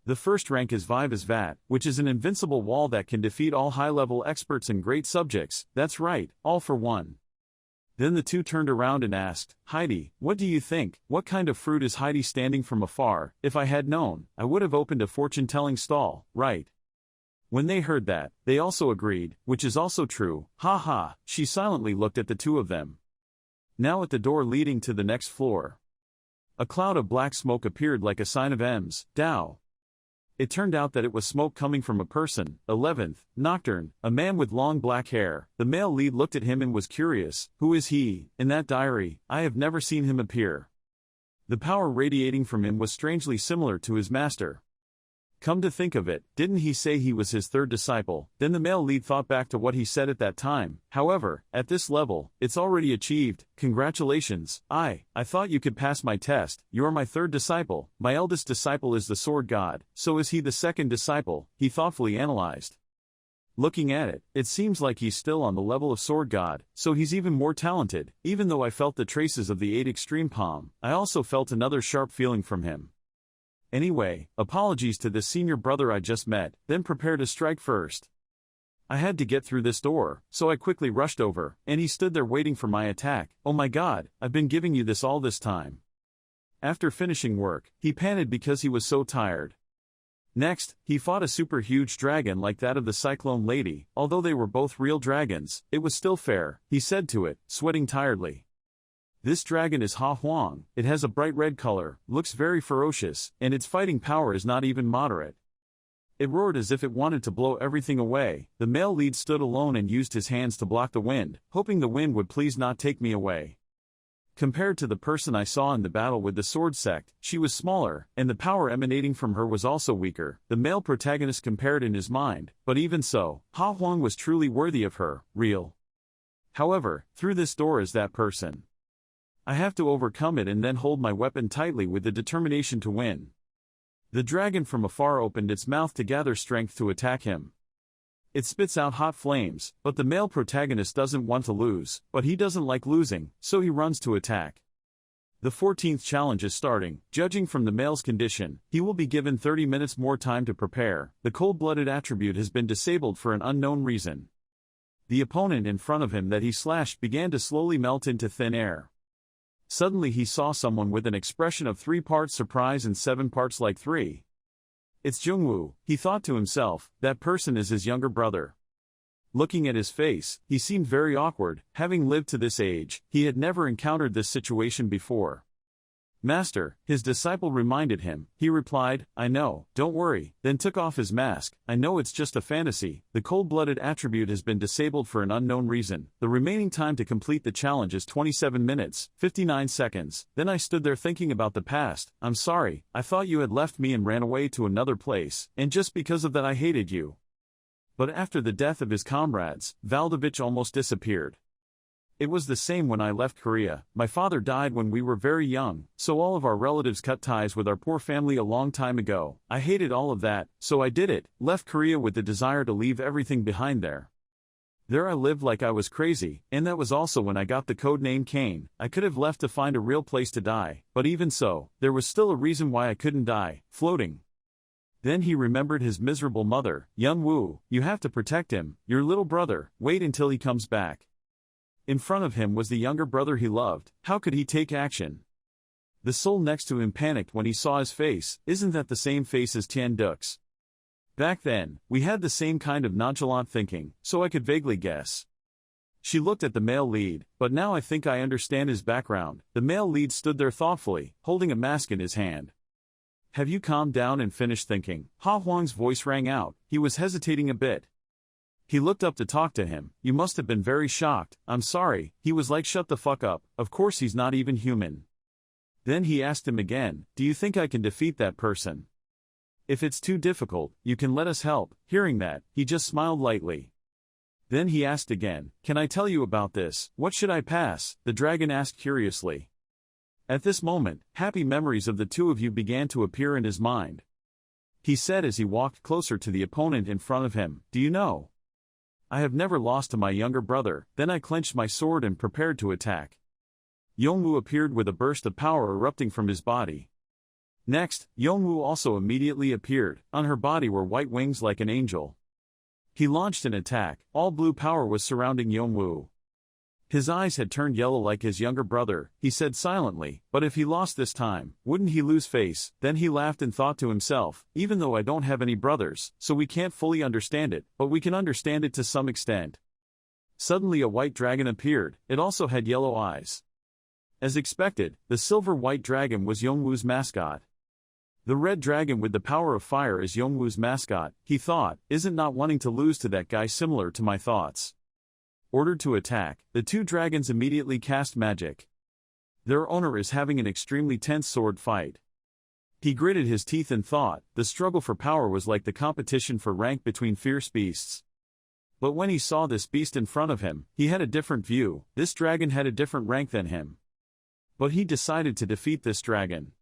The first rank is Vivasvat, which is an invincible wall that can defeat all high-level experts and great subjects. That's right, all for one. Then the two turned around and asked, "Heidi, what do you think? What kind of fruit is Heidi standing from afar? If I had known, I would have opened a fortune-telling stall, right?" When they heard that, they also agreed, which is also true. Ha ha, she silently looked at the two of them. Now at the door leading to the next floor, a cloud of black smoke appeared like a sign of M's Tao. It turned out that it was smoke coming from a person. 11th, Nocturne, a man with long black hair. The male lead looked at him and was curious. Who is he? In that diary, I have never seen him appear. The power radiating from him was strangely similar to his master. Come to think of it, didn't he say he was his 3rd disciple? Then the male lead thought back to what he said at that time. However, at this level, it's already achieved. Congratulations. I thought you could pass my test. You're my 3rd disciple. My eldest disciple is the sword god. So is he the 2nd disciple? He thoughtfully analyzed. Looking at it, it seems like he's still on the level of sword god, so he's even more talented. Even though I felt the traces of the 8 extreme palm, I also felt another sharp feeling from him. Anyway, apologies to this senior brother I just met, then prepare to strike first. I had to get through this door, so I quickly rushed over, and he stood there waiting for my attack. Oh my god, I've been giving you this all this time. After finishing work, he panted because he was so tired. Next, he fought a super huge dragon like that of the Cyclone Lady. Although they were both real dragons, it was still fair, he said to it, sweating tiredly. This dragon is Ha Huang. It has a bright red color, looks very ferocious, and its fighting power is not even moderate. It roared as if it wanted to blow everything away. The male lead stood alone and used his hands to block the wind, hoping the wind would please not take me away. Compared to the person I saw in the battle with the sword sect, she was smaller, and the power emanating from her was also weaker. The male protagonist compared in his mind, but even so, Ha Huang was truly worthy of her, real. However, through this door is that person. I have to overcome it and then hold my weapon tightly with the determination to win. The dragon from afar opened its mouth to gather strength to attack him. It spits out hot flames, but the male protagonist doesn't want to lose, but he doesn't like losing, so he runs to attack. The 14th challenge is starting. Judging from the male's condition, he will be given 30 minutes more time to prepare. The cold-blooded attribute has been disabled for an unknown reason. The opponent in front of him that he slashed began to slowly melt into thin air. Suddenly he saw someone with an expression of 3 parts surprise and 7 parts like 3. It's Jungwoo, he thought to himself, that person is his younger brother. Looking at his face, he seemed very awkward. Having lived to this age, he had never encountered this situation before. Master, his disciple reminded him. He replied, I know, don't worry, then took off his mask. I know it's just a fantasy. The cold-blooded attribute has been disabled for an unknown reason. The remaining time to complete the challenge is 27 minutes, 59 seconds. Then I stood there thinking about the past. I'm sorry, I thought you had left me and ran away to another place, and just because of that I hated you. But after the death of his comrades, Valdovich almost disappeared. It was the same when I left Korea. My father died when we were very young, so all of our relatives cut ties with our poor family a long time ago. I hated all of that, so I did it, left Korea with the desire to leave everything behind there. There I lived like I was crazy, and that was also when I got the code name Kane. I could have left to find a real place to die, but even so, there was still a reason why I couldn't die, floating. Then he remembered his miserable mother. Young-woo, you have to protect him, your little brother, wait until he comes back. In front of him was the younger brother he loved. How could he take action? The soul next to him panicked when he saw his face. Isn't that the same face as Tian Duk's? Back then, we had the same kind of nonchalant thinking, so I could vaguely guess. She looked at the male lead, but now I think I understand his background. The male lead stood there thoughtfully, holding a mask in his hand. Have you calmed down and finished thinking? Ha Huang's voice rang out. He was hesitating a bit. He looked up to talk to him. You must have been very shocked. I'm sorry. He was like, shut the fuck up. Of course he's not even human. Then he asked him again, do you think I can defeat that person? If it's too difficult, you can let us help. Hearing that, he just smiled lightly. Then he asked again, can I tell you about this? What should I pass? The dragon asked curiously. At this moment, happy memories of the two of you began to appear in his mind. He said as he walked closer to the opponent in front of him, do you know? I have never lost to my younger brother. Then I clenched my sword and prepared to attack. Yongwoo appeared with a burst of power erupting from his body. Next, Yongwoo also immediately appeared. On her body were white wings like an angel. He launched an attack. All blue power was surrounding Yongwoo. His eyes had turned yellow like his younger brother. He said silently, but if he lost this time, wouldn't he lose face? Then he laughed and thought to himself, even though I don't have any brothers, so we can't fully understand it, but we can understand it to some extent. Suddenly a white dragon appeared. It also had yellow eyes. As expected, the silver-white dragon was Yongwoo's mascot. The red dragon with the power of fire is Yongwoo's mascot, he thought, isn't not wanting to lose to that guy similar to my thoughts. Ordered to attack, the two dragons immediately cast magic. Their owner is having an extremely tense sword fight. He gritted his teeth and thought, the struggle for power was like the competition for rank between fierce beasts. But when he saw this beast in front of him, he had a different view. This dragon had a different rank than him. But he decided to defeat this dragon.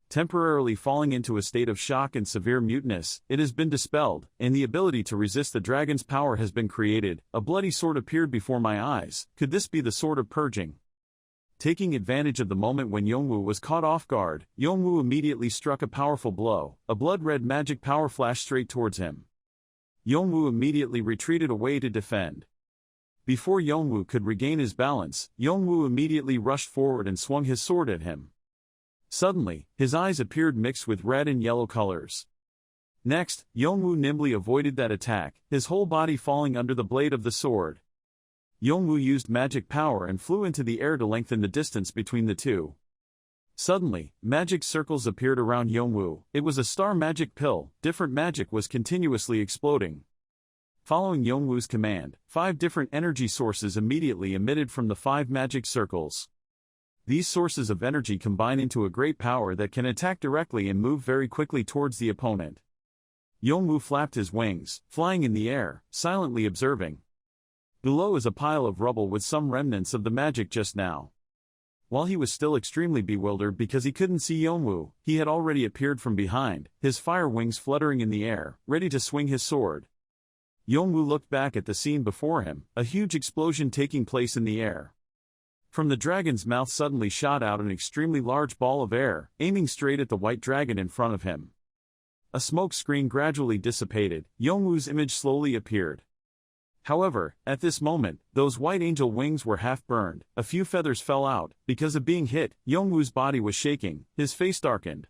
Temporarily falling into a state of shock and severe muteness, it has been dispelled, and the ability to resist the dragon's power has been created. A bloody sword appeared before my eyes. Could this be the sword of purging? Taking advantage of the moment when Yongwoo was caught off guard, Yongwoo immediately struck a powerful blow. A blood-red magic power flashed straight towards him. Yongwoo immediately retreated away to defend. Before Yongwoo could regain his balance, Yongwoo immediately rushed forward and swung his sword at him. Suddenly, his eyes appeared mixed with red and yellow colors. Next, Yongwoo nimbly avoided that attack, his whole body falling under the blade of the sword. Yongwoo used magic power and flew into the air to lengthen the distance between the two. Suddenly, magic circles appeared around Yongwoo. It was a star magic pill. Different magic was continuously exploding. Following Yongwoo's command, 5 different energy sources immediately emitted from the 5 magic circles. These sources of energy combine into a great power that can attack directly and move very quickly towards the opponent. Yongwoo flapped his wings, flying in the air, silently observing. Below is a pile of rubble with some remnants of the magic just now. While he was still extremely bewildered because he couldn't see Yongwoo, he had already appeared from behind, his fire wings fluttering in the air, ready to swing his sword. Yongwoo looked back at the scene before him, a huge explosion taking place in the air. From the dragon's mouth suddenly shot out an extremely large ball of air, aiming straight at the white dragon in front of him. A smoke screen gradually dissipated, Yongwoo's image slowly appeared. However, at this moment, those white angel wings were half burned, a few feathers fell out. Because of being hit, Yongwoo's body was shaking, his face darkened.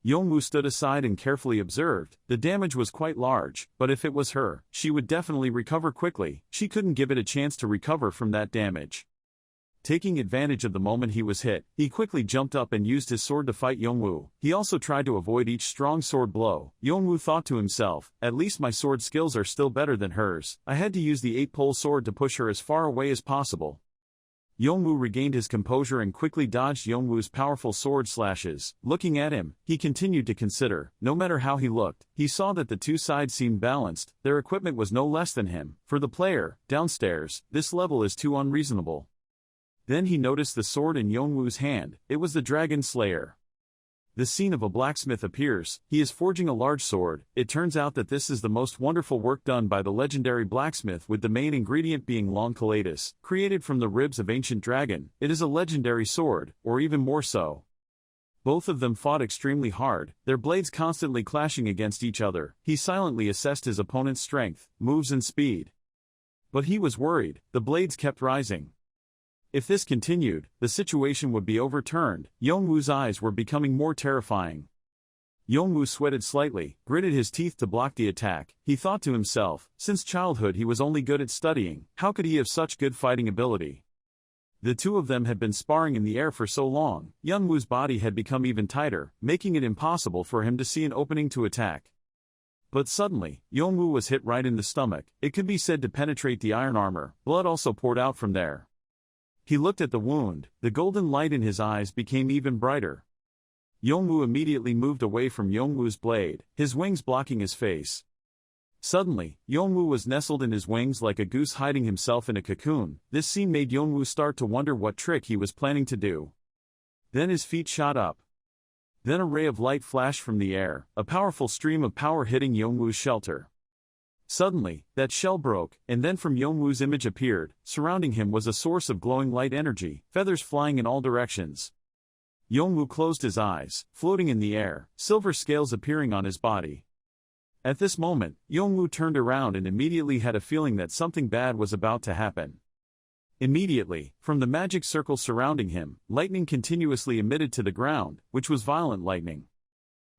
Yongwoo stood aside and carefully observed. The damage was quite large, but if it was her, she would definitely recover quickly. She couldn't give it a chance to recover from that damage. Taking advantage of the moment he was hit, he quickly jumped up and used his sword to fight Yongwoo. He also tried to avoid each strong sword blow. Yongwoo thought to himself, at least my sword skills are still better than hers. I had to use the 8-pole sword to push her as far away as possible. Yongwoo regained his composure and quickly dodged Yongwoo's powerful sword slashes. Looking at him, he continued to consider. No matter how he looked, he saw that the two sides seemed balanced. Their equipment was no less than him. For the player, downstairs, this level is too unreasonable. Then he noticed the sword in Yongwoo's hand. It was the Dragon Slayer. The scene of a blacksmith appears. He is forging a large sword. It turns out that this is the most wonderful work done by the legendary blacksmith, with the main ingredient being long colatus, created from the ribs of ancient dragon. It is a legendary sword, or even more so. Both of them fought extremely hard, their blades constantly clashing against each other. He silently assessed his opponent's strength, moves and speed. But he was worried. The blades kept rising. If this continued, the situation would be overturned. Yongwoo's eyes were becoming more terrifying. Yongwoo sweated slightly, gritted his teeth to block the attack. He thought to himself, since childhood he was only good at studying, how could he have such good fighting ability? The two of them had been sparring in the air for so long, Yongwoo's body had become even tighter, making it impossible for him to see an opening to attack. But suddenly, Yongwoo was hit right in the stomach. It could be said to penetrate the iron armor. Blood also poured out from there. He looked at the wound. The golden light in his eyes became even brighter. Yongwoo immediately moved away from Yongwoo's blade, his wings blocking his face. Suddenly, Yongwoo was nestled in his wings like a goose hiding himself in a cocoon. This scene made Yongwoo start to wonder what trick he was planning to do. Then his feet shot up. Then a ray of light flashed from the air, a powerful stream of power hitting Yongwoo's shelter. Suddenly, that shell broke, and then from Yongwoo's image appeared. Surrounding him was a source of glowing light energy, feathers flying in all directions. Yongwoo closed his eyes, floating in the air, silver scales appearing on his body. At this moment, Yongwoo turned around and immediately had a feeling that something bad was about to happen. Immediately, from the magic circle surrounding him, lightning continuously emitted to the ground, which was violent lightning.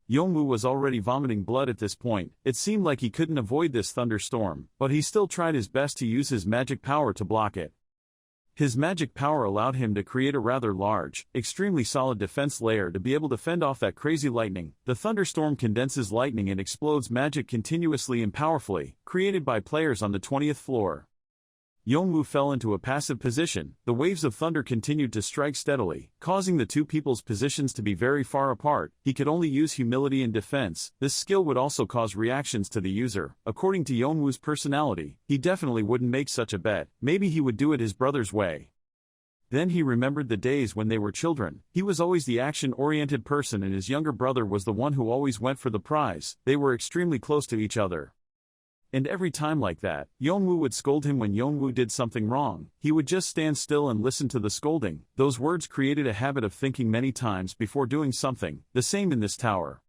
Yongwoo was already vomiting blood at this point. It seemed like he couldn't avoid this thunderstorm, but he still tried his best to use his magic power to block it. His magic power allowed him to create a rather large, extremely solid defense layer to be able to fend off that crazy lightning. The thunderstorm condenses lightning and explodes magic continuously and powerfully, created by players on the 20th floor. Yongwoo fell into a passive position. The waves of thunder continued to strike steadily, causing the two people's positions to be very far apart. He could only use humility and defense. This skill would also cause reactions to the user. According to Yongwoo's personality, he definitely wouldn't make such a bet. Maybe he would do it his brother's way. Then he remembered the days when they were children. He was always the action-oriented person and his younger brother was the one who always went for the prize. They were extremely close to each other. And every time like that, Yongwoo would scold him when Yongwoo did something wrong. He would just stand still and listen to the scolding. Those words created a habit of thinking many times before doing something. The same in this tower.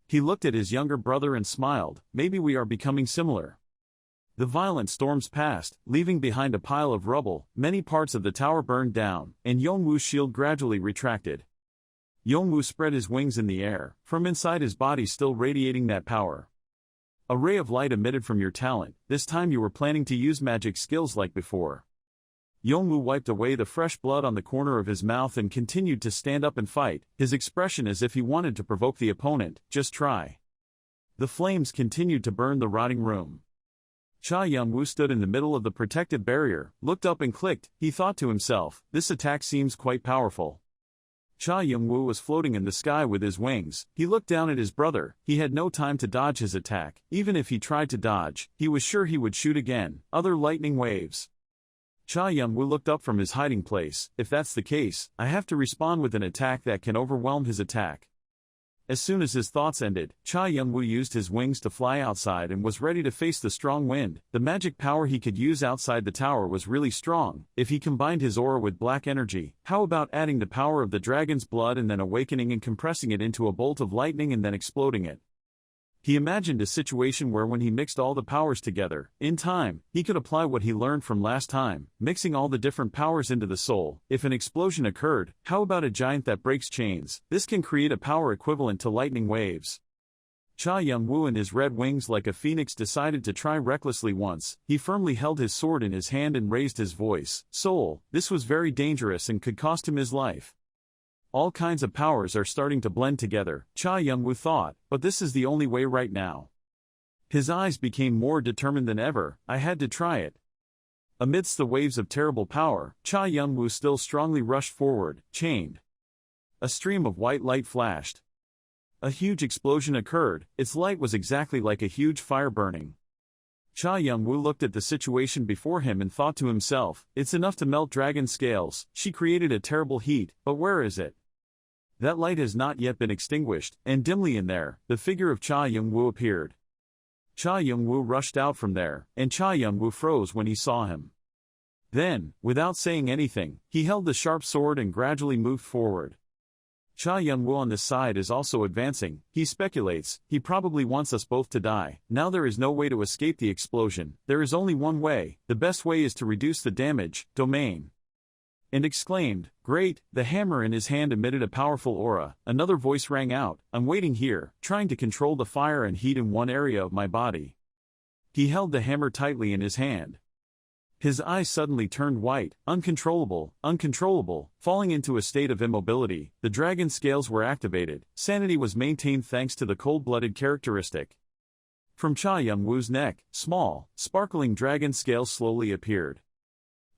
He looked at his younger brother and smiled. Maybe we are becoming similar. The violent storms passed, leaving behind a pile of rubble. Many parts of the tower burned down, and Yongwoo's shield gradually retracted. Yongwoo spread his wings in the air, from inside his body still radiating that power. A ray of light emitted from your talent. This time you were planning to use magic skills like before. Yongwoo wiped away the fresh blood on the corner of his mouth and continued to stand up and fight, his expression as if he wanted to provoke the opponent. Just try. The flames continued to burn the rotting room. Yongwoo stood in the middle of the protective barrier, looked up and clicked. He thought to himself, this attack seems quite powerful. Yongwoo was floating in the sky with his wings. He looked down at his brother. He had no time to dodge his attack. Even if he tried to dodge, he was sure he would shoot again. Other lightning waves. Yongwoo looked up from his hiding place. If that's the case, I have to respond with an attack that can overwhelm his attack. As soon as his thoughts ended, Cha Young-woo used his wings to fly outside and was ready to face the strong wind. The magic power he could use outside the tower was really strong. If he combined his aura with black energy, how about adding the power of the dragon's blood and then awakening and compressing it into a bolt of lightning and then exploding it? He imagined a situation where when he mixed all the powers together, in time, he could apply what he learned from last time, mixing all the different powers into the soul. If an explosion occurred, how about a giant that breaks chains? This can create a power equivalent to lightning waves. Cha Young-woo and his red wings like a phoenix decided to try recklessly once. He firmly held his sword in his hand and raised his voice. Soul, this was very dangerous and could cost him his life. All kinds of powers are starting to blend together, Cha Young-woo thought, but this is the only way right now. His eyes became more determined than ever. I had to try it. Amidst the waves of terrible power, Cha Young-woo still strongly rushed forward, chained. A stream of white light flashed. A huge explosion occurred. Its light was exactly like a huge fire burning. Cha Young-woo looked at the situation before him and thought to himself, it's enough to melt dragon scales. She created a terrible heat, but where is it? That light has not yet been extinguished, and dimly in there, the figure of Cha Young-woo appeared. Cha Young-woo rushed out from there, and Cha Young-woo froze when he saw him. Then, without saying anything, he held the sharp sword and gradually moved forward. Cha Young-woo on this side is also advancing. He speculates, he probably wants us both to die. Now there is no way to escape the explosion. There is only one way. The best way is to reduce the damage, domain. And exclaimed, great, the hammer in his hand emitted a powerful aura. Another voice rang out, I'm waiting here, trying to control the fire and heat in one area of my body. He held the hammer tightly in his hand. His eyes suddenly turned white, uncontrollable, falling into a state of immobility. The dragon scales were activated. Sanity was maintained thanks to the cold-blooded characteristic. From Cha Young-woo's neck, small, sparkling dragon scales slowly appeared.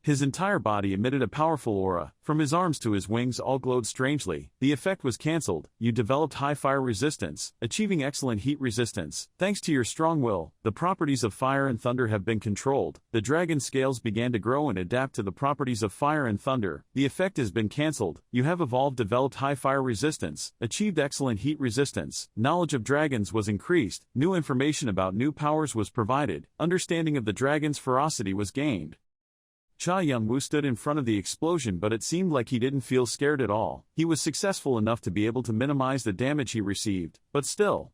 His entire body emitted a powerful aura. From his arms to his wings all glowed strangely. The effect was cancelled. You developed high fire resistance, achieving excellent heat resistance. Thanks to your strong will, the properties of fire and thunder have been controlled. The dragon scales began to grow and adapt to the properties of fire and thunder. The effect has been cancelled. You have developed high fire resistance, achieved excellent heat resistance. Knowledge of dragons was increased. New information about new powers was provided. Understanding of the dragon's ferocity was gained. Cha Young-woo stood in front of the explosion, but it seemed like he didn't feel scared at all. He was successful enough to be able to minimize the damage he received, but still.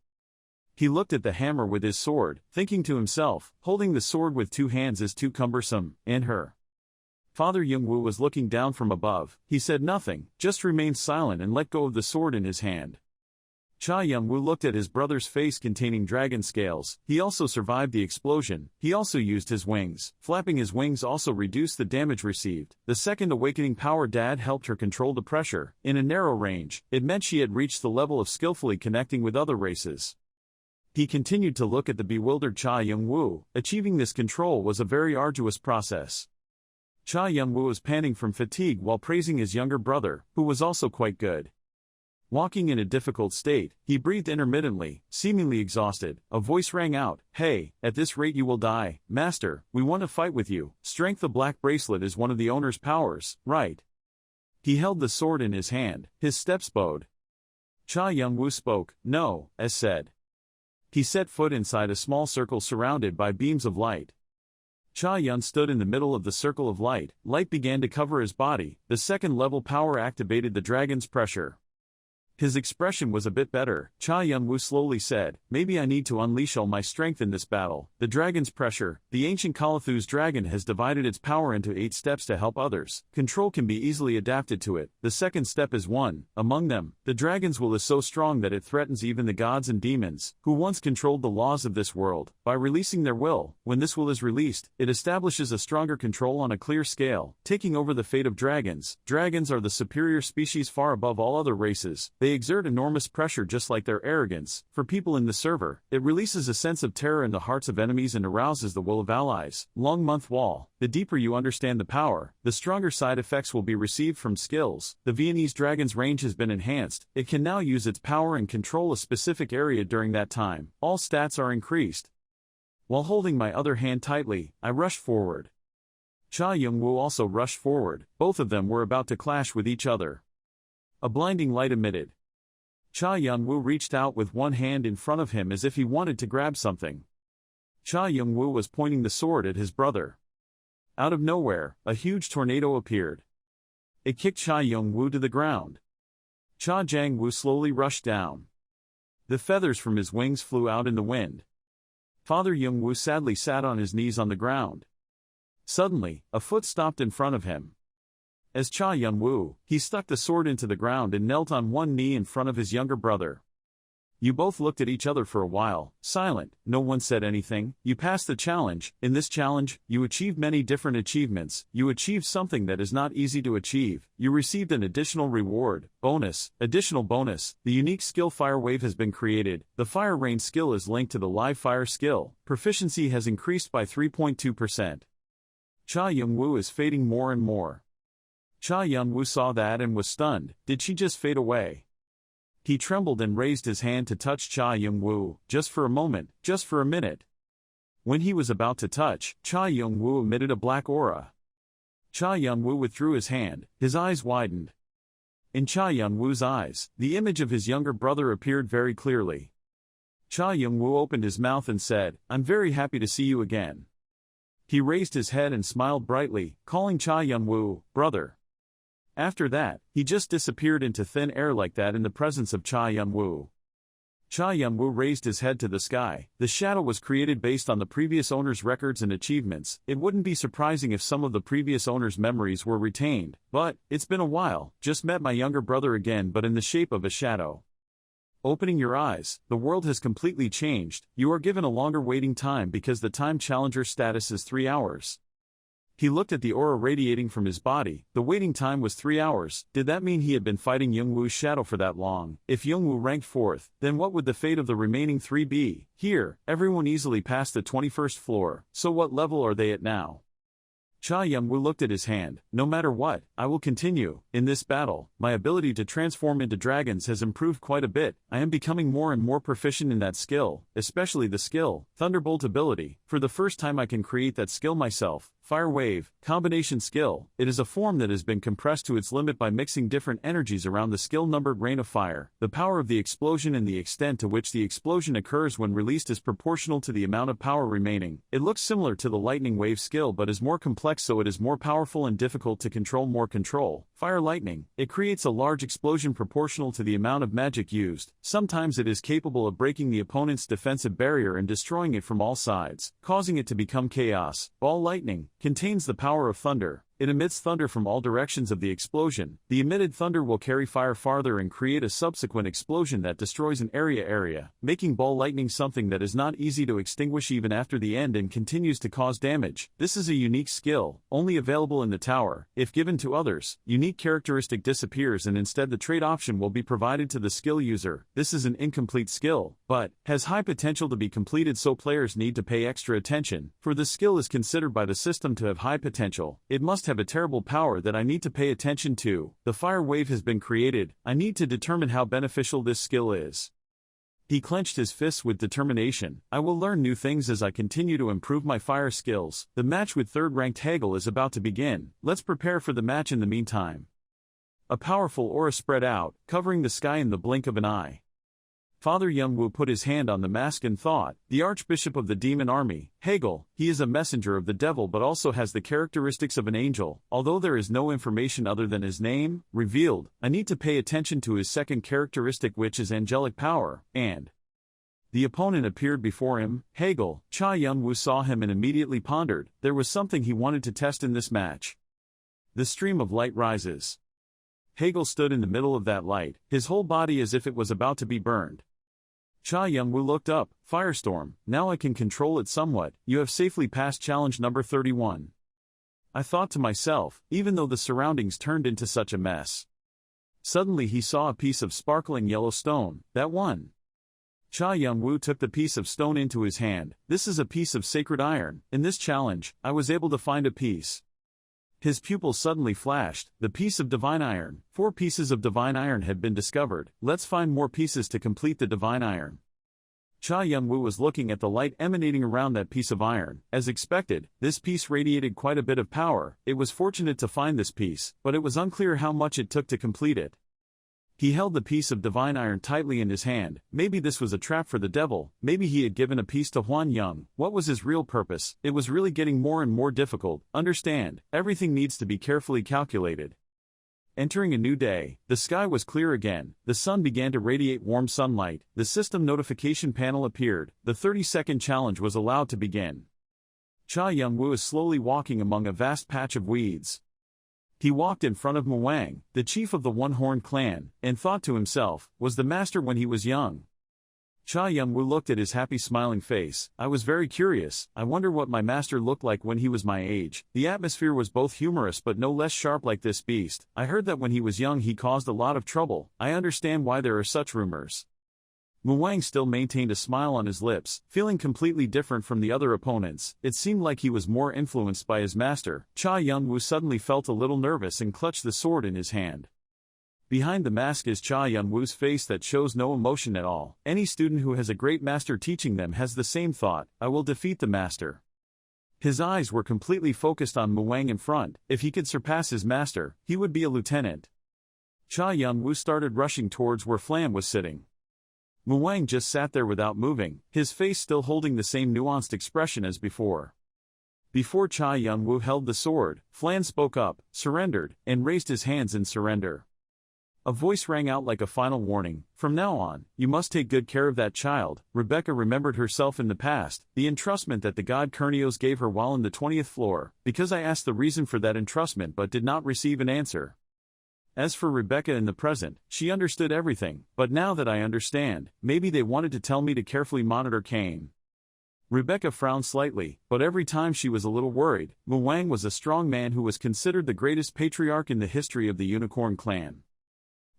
He looked at the hammer with his sword, thinking to himself, holding the sword with two hands is too cumbersome, and her father Young-woo was looking down from above. He said nothing, just remained silent and let go of the sword in his hand. Cha Young-woo looked at his brother's face containing dragon scales. He also survived the explosion. He also used his wings. Flapping his wings also reduced the damage received. The second awakening power Dad helped her control the pressure. In a narrow range, it meant she had reached the level of skillfully connecting with other races. He continued to look at the bewildered Cha Young-woo. Achieving this control was a very arduous process. Cha Young-woo was panting from fatigue while praising his younger brother, who was also quite good. Walking in a difficult state, he breathed intermittently, seemingly exhausted. A voice rang out, hey, at this rate you will die. Master, we want to fight with you. Strength. The black bracelet is one of the owner's powers, right? He held the sword in his hand. His steps bowed. Cha Young-woo spoke, no, as said. He set foot inside a small circle surrounded by beams of light. Cha Yun stood in the middle of the circle of light. Light began to cover his body. The second level power activated the dragon's pressure. His expression was a bit better. Cha Young-woo slowly said, maybe I need to unleash all my strength in this battle. The dragon's pressure. The ancient Kalathus dragon has divided its power into 8 steps to help others. Control can be easily adapted to it. The second step is 1. Among them, the dragon's will is so strong that it threatens even the gods and demons, who once controlled the laws of this world. By releasing their will, when this will is released, it establishes a stronger control on a clear scale, taking over the fate of dragons. Dragons are the superior species far above all other races. They exert enormous pressure just like their arrogance. For people in the server, it releases a sense of terror in the hearts of enemies and arouses the will of allies. Long month wall. The deeper you understand the power, the stronger side effects will be received from skills. The Viennese dragon's range has been enhanced. It can now use its power and control a specific area during that time. All stats are increased. While holding my other hand tightly, I rushed forward. Cha Young-woo also rushed forward. Both of them were about to clash with each other. A blinding light emitted. Cha Young-woo reached out with one hand in front of him as if he wanted to grab something. Cha Young-woo was pointing the sword at his brother. Out of nowhere, a huge tornado appeared. It kicked Cha Young-woo to the ground. Cha Jang-woo slowly rushed down. The feathers from his wings flew out in the wind. Father Young-woo sadly sat on his knees on the ground. Suddenly, a foot stopped in front of him. As Cha Young-woo, he stuck the sword into the ground and knelt on one knee in front of his younger brother. You both looked at each other for a while, silent. No one said anything. You passed the challenge. In this challenge, you achieved many different achievements. You achieved something that is not easy to achieve. You received an additional reward. Additional bonus. The unique skill Fire Wave has been created. The Fire Rain skill is linked to the Live Fire skill. Proficiency has increased by 3.2%. Cha Young-woo is fading more and more. Cha Young-woo saw that and was stunned. Did she just fade away? He trembled and raised his hand to touch Cha Young-woo, just for a moment, just for a minute. When he was about to touch, Cha Young-woo emitted a black aura. Cha Young-woo withdrew his hand, his eyes widened. In Cha Young-woo's eyes, the image of his younger brother appeared very clearly. Cha Young-woo opened his mouth and said, "I'm very happy to see you again." He raised his head and smiled brightly, calling Cha Young-woo, "brother." After that, he just disappeared into thin air like that in the presence of Cha Young-woo. Cha Young-woo raised his head to the sky. The shadow was created based on the previous owner's records and achievements. It wouldn't be surprising if some of the previous owner's memories were retained, but, it's been a while, just met my younger brother again but in the shape of a shadow. Opening your eyes, the world has completely changed. You are given a longer waiting time because the time challenger status is 3 hours. He looked at the aura radiating from his body. The waiting time was 3 hours. Did that mean he had been fighting Young-woo's shadow for that long? If Young-woo ranked 4th, then what would the fate of the remaining 3 be? Here, everyone easily passed the 21st floor, so what level are they at now? Cha Young-woo looked at his hand. No matter what, I will continue. In this battle, my ability to transform into dragons has improved quite a bit. I am becoming more and more proficient in that skill, especially the skill, Thunderbolt ability. For the first time I can create that skill myself. Fire Wave, combination skill. It is a form that has been compressed to its limit by mixing different energies around the skill numbered Rain of Fire. The power of the explosion and the extent to which the explosion occurs when released is proportional to the amount of power remaining. It looks similar to the Lightning Wave skill but is more complex, so it is more powerful and difficult to control. More control. Fire Lightning. It creates a large explosion proportional to the amount of magic used. Sometimes it is capable of breaking the opponent's defensive barrier and destroying it from all sides, causing it to become chaos. Ball Lightning contains the power of thunder. It emits thunder from all directions of the explosion. The emitted thunder will carry fire farther and create a subsequent explosion that destroys an area, making ball lightning something that is not easy to extinguish even after the end and continues to cause damage. This is a unique skill, only available in the tower. If given to others, unique characteristic disappears and instead the trade option will be provided to the skill user. This is an incomplete skill, but has high potential to be completed, so players need to pay extra attention. For the skill is considered by the system to have high potential, it must have a terrible power that I need to pay attention to. The Fire Wave has been created. I need to determine how beneficial this skill is. He clenched his fists with determination. I will learn new things as I continue to improve my fire skills. The match with third-ranked Hegel is about to begin. Let's prepare for the match in the meantime. A powerful aura spread out, covering the sky in the blink of an eye. Father Young-woo put his hand on the mask and thought, the Archbishop of the Demon Army, Hegel. He is a messenger of the devil but also has the characteristics of an angel. Although there is no information other than his name revealed, I need to pay attention to his second characteristic, which is angelic power, and the opponent appeared before him, Hegel. Cha Young-woo saw him and immediately pondered. There was something he wanted to test in this match. The stream of light rises. Hegel stood in the middle of that light, his whole body as if it was about to be burned. Cha Young-woo looked up. Firestorm. Now I can control it somewhat. You have safely passed challenge number 31. I thought to myself, even though the surroundings turned into such a mess. Suddenly he saw a piece of sparkling yellow stone. That one. Cha Young-woo took the piece of stone into his hand. This is a piece of sacred iron. In this challenge, I was able to find a piece. His pupils suddenly flashed. The piece of divine iron. 4 pieces of divine iron had been discovered. Let's find more pieces to complete the divine iron. Cha Young-woo was looking at the light emanating around that piece of iron. As expected, this piece radiated quite a bit of power. It was fortunate to find this piece, but it was unclear how much it took to complete it. He held the piece of divine iron tightly in his hand. Maybe this was a trap for the devil, maybe he had given a piece to Huan Yung. What was his real purpose? It was really getting more and more difficult. Understand, everything needs to be carefully calculated. Entering a new day, the sky was clear again, the sun began to radiate warm sunlight, the system notification panel appeared, the 30-second challenge was allowed to begin. Cha Young-woo is slowly walking among a vast patch of weeds. He walked in front of Mwang, the chief of the One-Horn clan, and thought to himself, was the master when he was young. Cha Young-woo looked at his happy smiling face. I was very curious, I wonder what my master looked like when he was my age. The atmosphere was both humorous but no less sharp like this beast. I heard that when he was young he caused a lot of trouble. I understand why there are such rumors. Mwang still maintained a smile on his lips, feeling completely different from the other opponents. It seemed like he was more influenced by his master. Cha Young-woo suddenly felt a little nervous and clutched the sword in his hand. Behind the mask is Cha Young-woo's face that shows no emotion at all. Any student who has a great master teaching them has the same thought, I will defeat the master. His eyes were completely focused on Mwang in front. If he could surpass his master, he would be a lieutenant. Cha Young-woo started rushing towards where Flam was sitting. Mwang just sat there without moving, his face still holding the same nuanced expression as before. Before Cha Young-woo held the sword, Flan spoke up, surrendered, and raised his hands in surrender. A voice rang out like a final warning, from now on, you must take good care of that child. Rebecca remembered herself in the past, the entrustment that the god Kurnios gave her while in the 20th floor, because I asked the reason for that entrustment but did not receive an answer. As for Rebecca in the present, she understood everything, but now that I understand, maybe they wanted to tell me to carefully monitor Cain. Rebecca frowned slightly, but every time she was a little worried. Mwang was a strong man who was considered the greatest patriarch in the history of the Unicorn clan.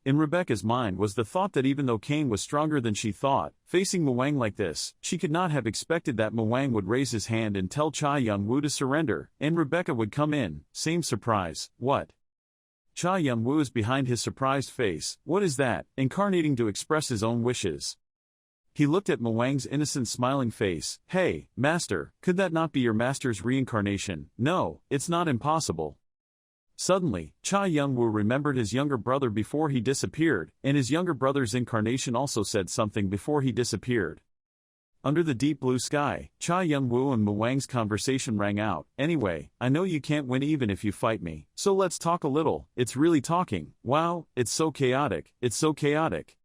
In Rebecca's mind was the thought that even though Cain was stronger than she thought, facing Mwang like this, she could not have expected that Mwang would raise his hand and tell Cha Young-woo to surrender, and Rebecca would come in, same surprise, what? Cha Young-woo is behind his surprised face, what is that, incarnating to express his own wishes. He looked at Mwang's innocent smiling face, hey, master, could that not be your master's reincarnation? No, it's not impossible. Suddenly, Cha Young-woo remembered his younger brother before he disappeared, and his younger brother's incarnation also said something before he disappeared. Under the deep blue sky, Cha Young-woo and Mwang's conversation rang out. Anyway, I know you can't win even if you fight me, so let's talk a little. It's really talking. Wow, it's so chaotic, it's so chaotic.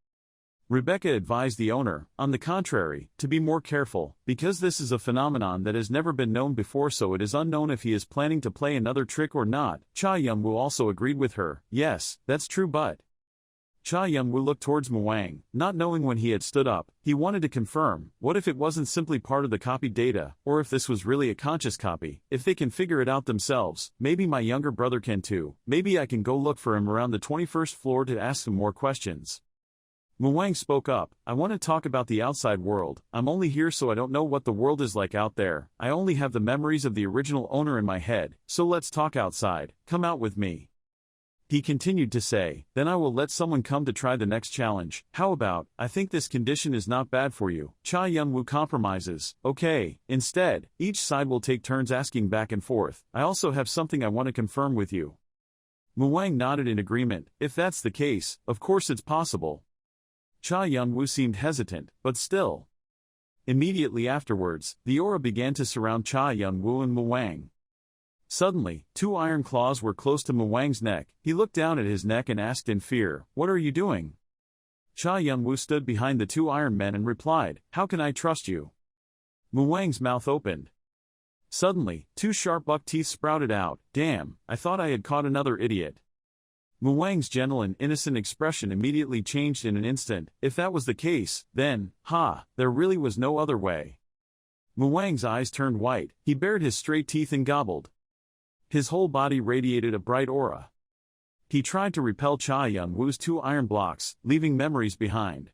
Rebecca advised the owner, on the contrary, to be more careful, because this is a phenomenon that has never been known before, so it is unknown if he is planning to play another trick or not. Cha Young-woo also agreed with her. Yes, that's true, but... Cha Young-woo looked towards Mwang, not knowing when he had stood up. He wanted to confirm, what if it wasn't simply part of the copied data, or if this was really a conscious copy? If they can figure it out themselves, maybe my younger brother can too. Maybe I can go look for him around the 21st floor to ask him more questions. Mwang spoke up, I want to talk about the outside world. I'm only here so I don't know what the world is like out there. I only have the memories of the original owner in my head, so let's talk outside. Come out with me. He continued to say, then I will let someone come to try the next challenge. How about, I think this condition is not bad for you. Cha Young-woo compromises. Okay, instead, each side will take turns asking back and forth. I also have something I want to confirm with you. Mwang nodded in agreement. If that's the case, of course it's possible. Cha Young-woo seemed hesitant, but still. Immediately afterwards, the aura began to surround Cha Young-woo and Mwang. Suddenly, two iron claws were close to Mwang's neck. He looked down at his neck and asked in fear, what are you doing? Cha Young-woo stood behind the two iron men and replied, how can I trust you? Mwang's mouth opened. Suddenly, two sharp buck teeth sprouted out. Damn, I thought I had caught another idiot. Mwang's gentle and innocent expression immediately changed in an instant. If that was the case, then, there really was no other way. Mwang's eyes turned white. He bared his straight teeth and gobbled. His whole body radiated a bright aura. He tried to repel Cha Young-woo's two iron blocks, leaving memories behind.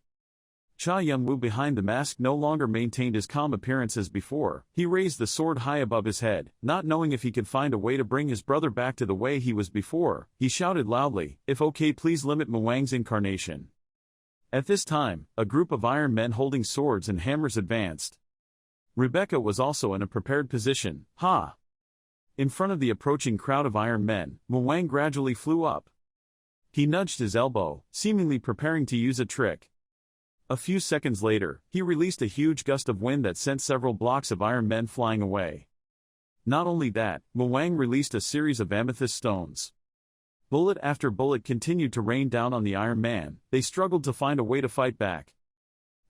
Cha Young-woo behind the mask no longer maintained his calm appearance as before. He raised the sword high above his head, not knowing if he could find a way to bring his brother back to the way he was before. He shouted loudly, if okay, please limit Mwang's incarnation. At this time, a group of iron men holding swords and hammers advanced. Rebecca was also in a prepared position. In front of the approaching crowd of iron men, Mwang gradually flew up. He nudged his elbow, seemingly preparing to use a trick. A few seconds later, he released a huge gust of wind that sent several blocks of iron men flying away. Not only that, Muang released a series of amethyst stones. Bullet after bullet continued to rain down on the Iron Man. They struggled to find a way to fight back.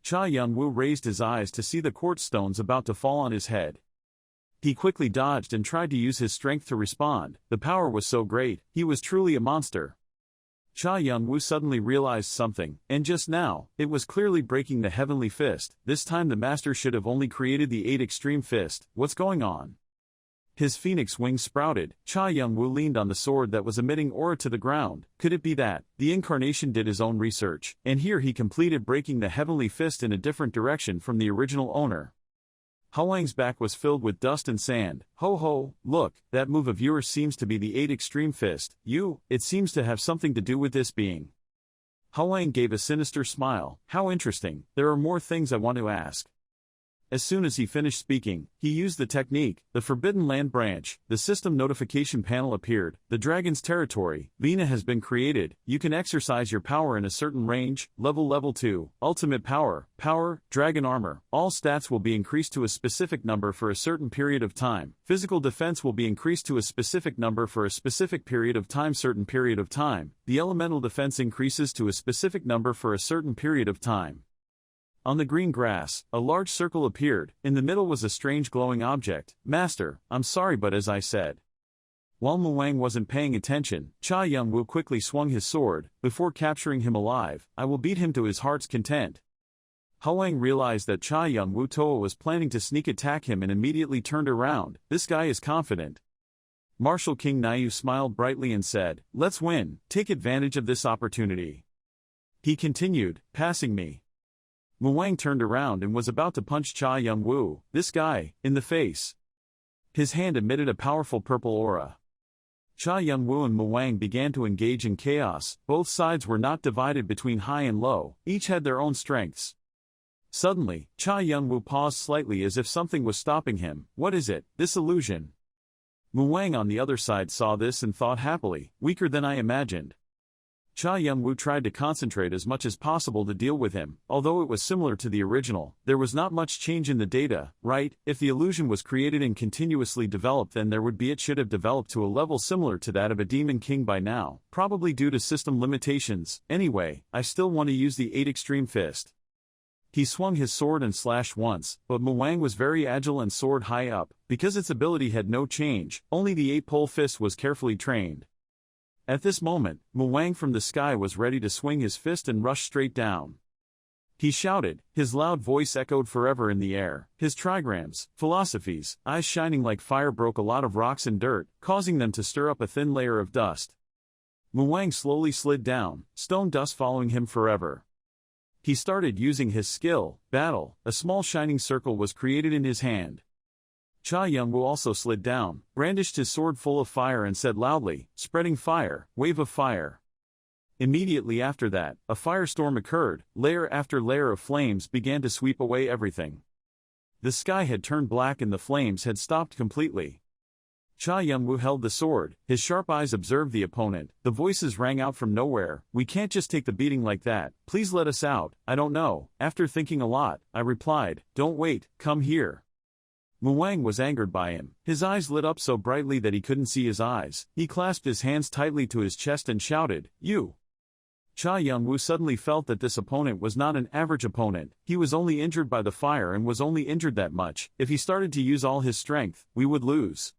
Cha Young-woo raised his eyes to see the quartz stones about to fall on his head. He quickly dodged and tried to use his strength to respond. The power was so great, he was truly a monster. Cha Young-woo suddenly realized something, and just now, it was clearly breaking the Heavenly Fist. This time the master should have only created the 8 Extreme Fist. What's going on? His phoenix wings sprouted. Cha Young-woo leaned on the sword that was emitting aura to the ground. Could it be that the incarnation did his own research, and here he completed breaking the Heavenly Fist in a different direction from the original owner? Hwang's back was filled with dust and sand. Ho ho, look, that move of yours seems to be the 8 Extreme Fist. It seems to have something to do with this being. Hwang gave a sinister smile. How interesting, there are more things I want to ask. As soon as he finished speaking, he used the technique, the Forbidden Land branch. The system notification panel appeared. The Dragon's Territory, Vina has been created. You can exercise your power in a certain range. Level 2, Ultimate Power, Dragon Armor. All stats will be increased to a specific number for a certain period of time. Physical defense will be increased to a specific number for a specific period of time. Certain period of time. The elemental defense increases to a specific number for a certain period of time. On the green grass, a large circle appeared. In the middle was a strange glowing object. Master, I'm sorry, but as I said. While Muang wasn't paying attention, Cha Young-woo quickly swung his sword. Before capturing him alive, I will beat him to his heart's content. Hwang realized that Cha Young-woo Toa was planning to sneak attack him and immediately turned around. This guy is confident. Martial King Naiu smiled brightly and said, let's win, take advantage of this opportunity. He continued, passing me. Muang turned around and was about to punch Cha Young-woo, this guy, in the face. His hand emitted a powerful purple aura. Cha Young-woo and Muang began to engage in chaos. Both sides were not divided between high and low, each had their own strengths. Suddenly, Cha Young-woo paused slightly as if something was stopping him. What is it, this illusion? Muang on the other side saw this and thought happily, weaker than I imagined. Cha Young-woo tried to concentrate as much as possible to deal with him. Although it was similar to the original, there was not much change in the data, right? If the illusion was created and continuously developed, then there would be. It should have developed to a level similar to that of a Demon King by now, probably due to system limitations. Anyway, I still want to use the 8 Extreme Fist. He swung his sword and slashed once, but Muang was very agile and soared high up. Because its ability had no change, only the 8-pole fist was carefully trained. At this moment, Muang from the sky was ready to swing his fist and rush straight down. He shouted, his loud voice echoed forever in the air. His trigrams, philosophies, eyes shining like fire broke a lot of rocks and dirt, causing them to stir up a thin layer of dust. Muang slowly slid down, stone dust following him forever. He started using his skill, battle. A small shining circle was created in his hand. Cha Young-woo also slid down, brandished his sword full of fire and said loudly, spreading fire, wave of fire. Immediately after that, a firestorm occurred. Layer after layer of flames began to sweep away everything. The sky had turned black and the flames had stopped completely. Cha Young-woo held the sword, his sharp eyes observed the opponent. The voices rang out from nowhere, we can't just take the beating like that, please let us out. I don't know. After thinking a lot, I replied, don't wait, come here. Muang was angered by him. His eyes lit up so brightly that he couldn't see his eyes. He clasped his hands tightly to his chest and shouted, you! Cha Young-woo suddenly felt that this opponent was not an average opponent. He was only injured by the fire and was only injured that much. If he started to use all his strength, we would lose.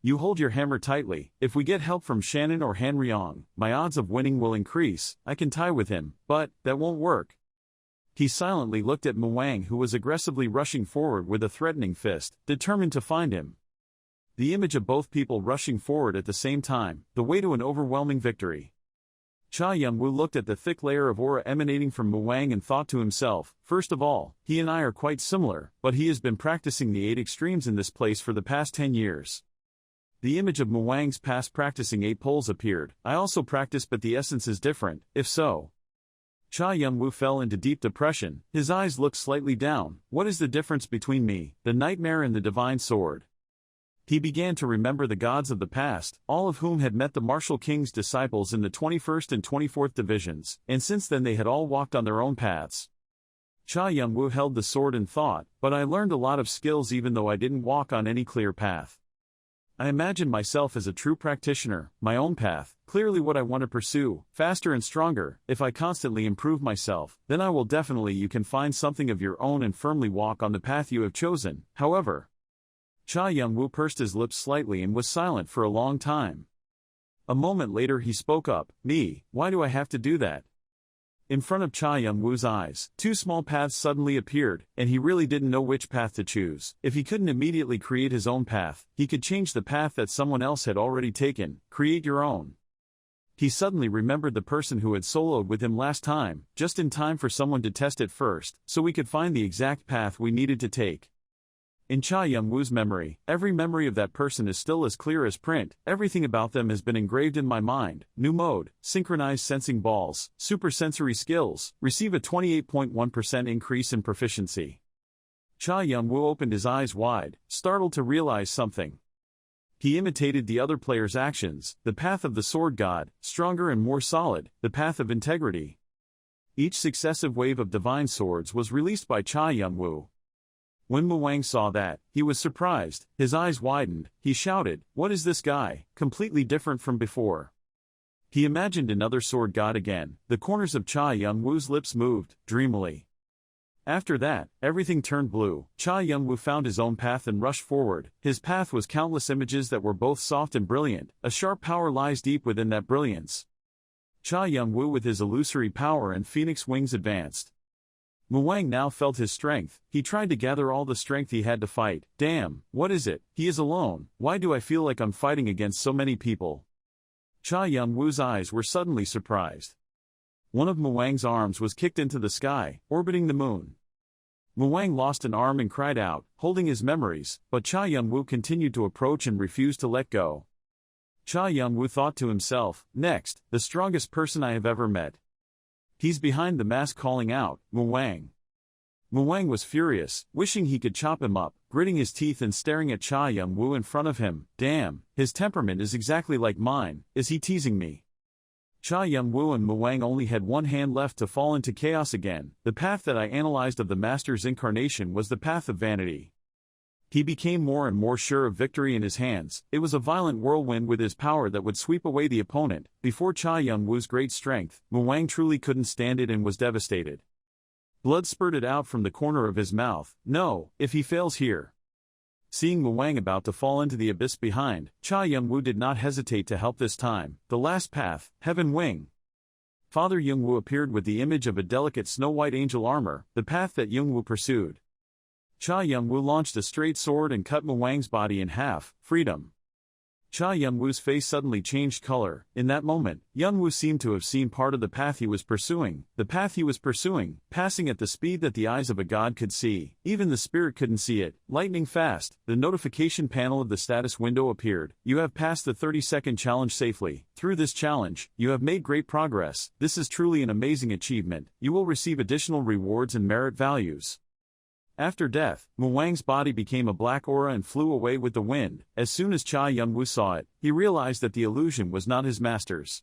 You hold your hammer tightly. If we get help from Shannon or Han Ryong, my odds of winning will increase. I can tie with him, but that won't work. He silently looked at Muang, who was aggressively rushing forward with a threatening fist, determined to find him. The image of both people rushing forward at the same time, the way to an overwhelming victory. Cha Young-woo looked at the thick layer of aura emanating from Muang and thought to himself, first of all, he and I are quite similar, but he has been practicing the 8 extremes in this place for the past 10 years. The image of Muang's past practicing 8 poles appeared. I also practice, but the essence is different. If so, Cha Young-woo fell into deep depression. His eyes looked slightly down. What is the difference between me, the nightmare, and the divine sword? He began to remember the gods of the past, all of whom had met the Martial King's disciples in the 21st and 24th divisions, and since then they had all walked on their own paths. Cha Young-woo held the sword and thought, but I learned a lot of skills even though I didn't walk on any clear path. I imagined myself as a true practitioner, my own path, clearly what I want to pursue, faster and stronger. If I constantly improve myself, then I will definitely you can find something of your own and firmly walk on the path you have chosen. However, Cha Young-woo pursed his lips slightly and was silent for a long time. A moment later he spoke up, "Me, why do I have to do that?" In front of Cha Young-woo's eyes, two small paths suddenly appeared, and he really didn't know which path to choose. If he couldn't immediately create his own path, he could change the path that someone else had already taken. Create your own. He suddenly remembered the person who had soloed with him last time, just in time for someone to test it first, so we could find the exact path we needed to take. In Cha Young-woo's memory, every memory of that person is still as clear as print. Everything about them has been engraved in my mind. New mode, synchronized sensing balls, super sensory skills, receive a 28.1% increase in proficiency. Cha Young-woo opened his eyes wide, startled to realize something. He imitated the other player's actions, the path of the sword god, stronger and more solid, the path of integrity. Each successive wave of divine swords was released by Cha Young-woo. When Muwang saw that, he was surprised, his eyes widened, he shouted, "What is this guy, completely different from before?" He imagined another sword god again. The corners of Cha Young-woo's lips moved, dreamily. After that, everything turned blue. Cha Young-woo found his own path and rushed forward. His path was countless images that were both soft and brilliant. A sharp power lies deep within that brilliance. Cha Young-woo with his illusory power and phoenix wings advanced. Muwang now felt his strength. He tried to gather all the strength he had to fight. Damn, what is it? He is alone. Why do I feel like I'm fighting against so many people? Cha Young-woo's eyes were suddenly surprised. One of Muwang's arms was kicked into the sky, orbiting the moon. Muwang lost an arm and cried out, holding his memories, but Cha Young-woo continued to approach and refused to let go. Cha Young-woo thought to himself, next, the strongest person I have ever met. He's behind the mask calling out, Muwang. Muwang was furious, wishing he could chop him up, gritting his teeth and staring at Cha Young-woo in front of him. Damn, his temperament is exactly like mine. Is he teasing me? Cha Young-woo and Muwang only had one hand left to fall into chaos again. The path that I analyzed of the Master's incarnation was the path of vanity. He became more and more sure of victory in his hands. It was a violent whirlwind with his power that would sweep away the opponent. Before Cha Young-woo's great strength, Muwang truly couldn't stand it and was devastated. Blood spurted out from the corner of his mouth. No, if he fails here. Seeing Muwang about to fall into the abyss behind, Cha Young-woo did not hesitate to help this time. The last path, Heaven Wing. Father Young-woo appeared with the image of a delicate snow-white angel armor, the path that Young-woo pursued. Cha Young-woo launched a straight sword and cut Muwang's body in half. Freedom. Cha Young-woo's face suddenly changed color. In that moment, Young-woo seemed to have seen part of the path he was pursuing. The path he was pursuing, passing at the speed that the eyes of a god could see. Even the spirit couldn't see it. Lightning fast, the notification panel of the status window appeared. You have passed the 30-second challenge safely. Through this challenge, you have made great progress. This is truly an amazing achievement. You will receive additional rewards and merit values. After death, Muwang's body became a black aura and flew away with the wind. As soon as Cha Young-woo saw it, he realized that the illusion was not his master's.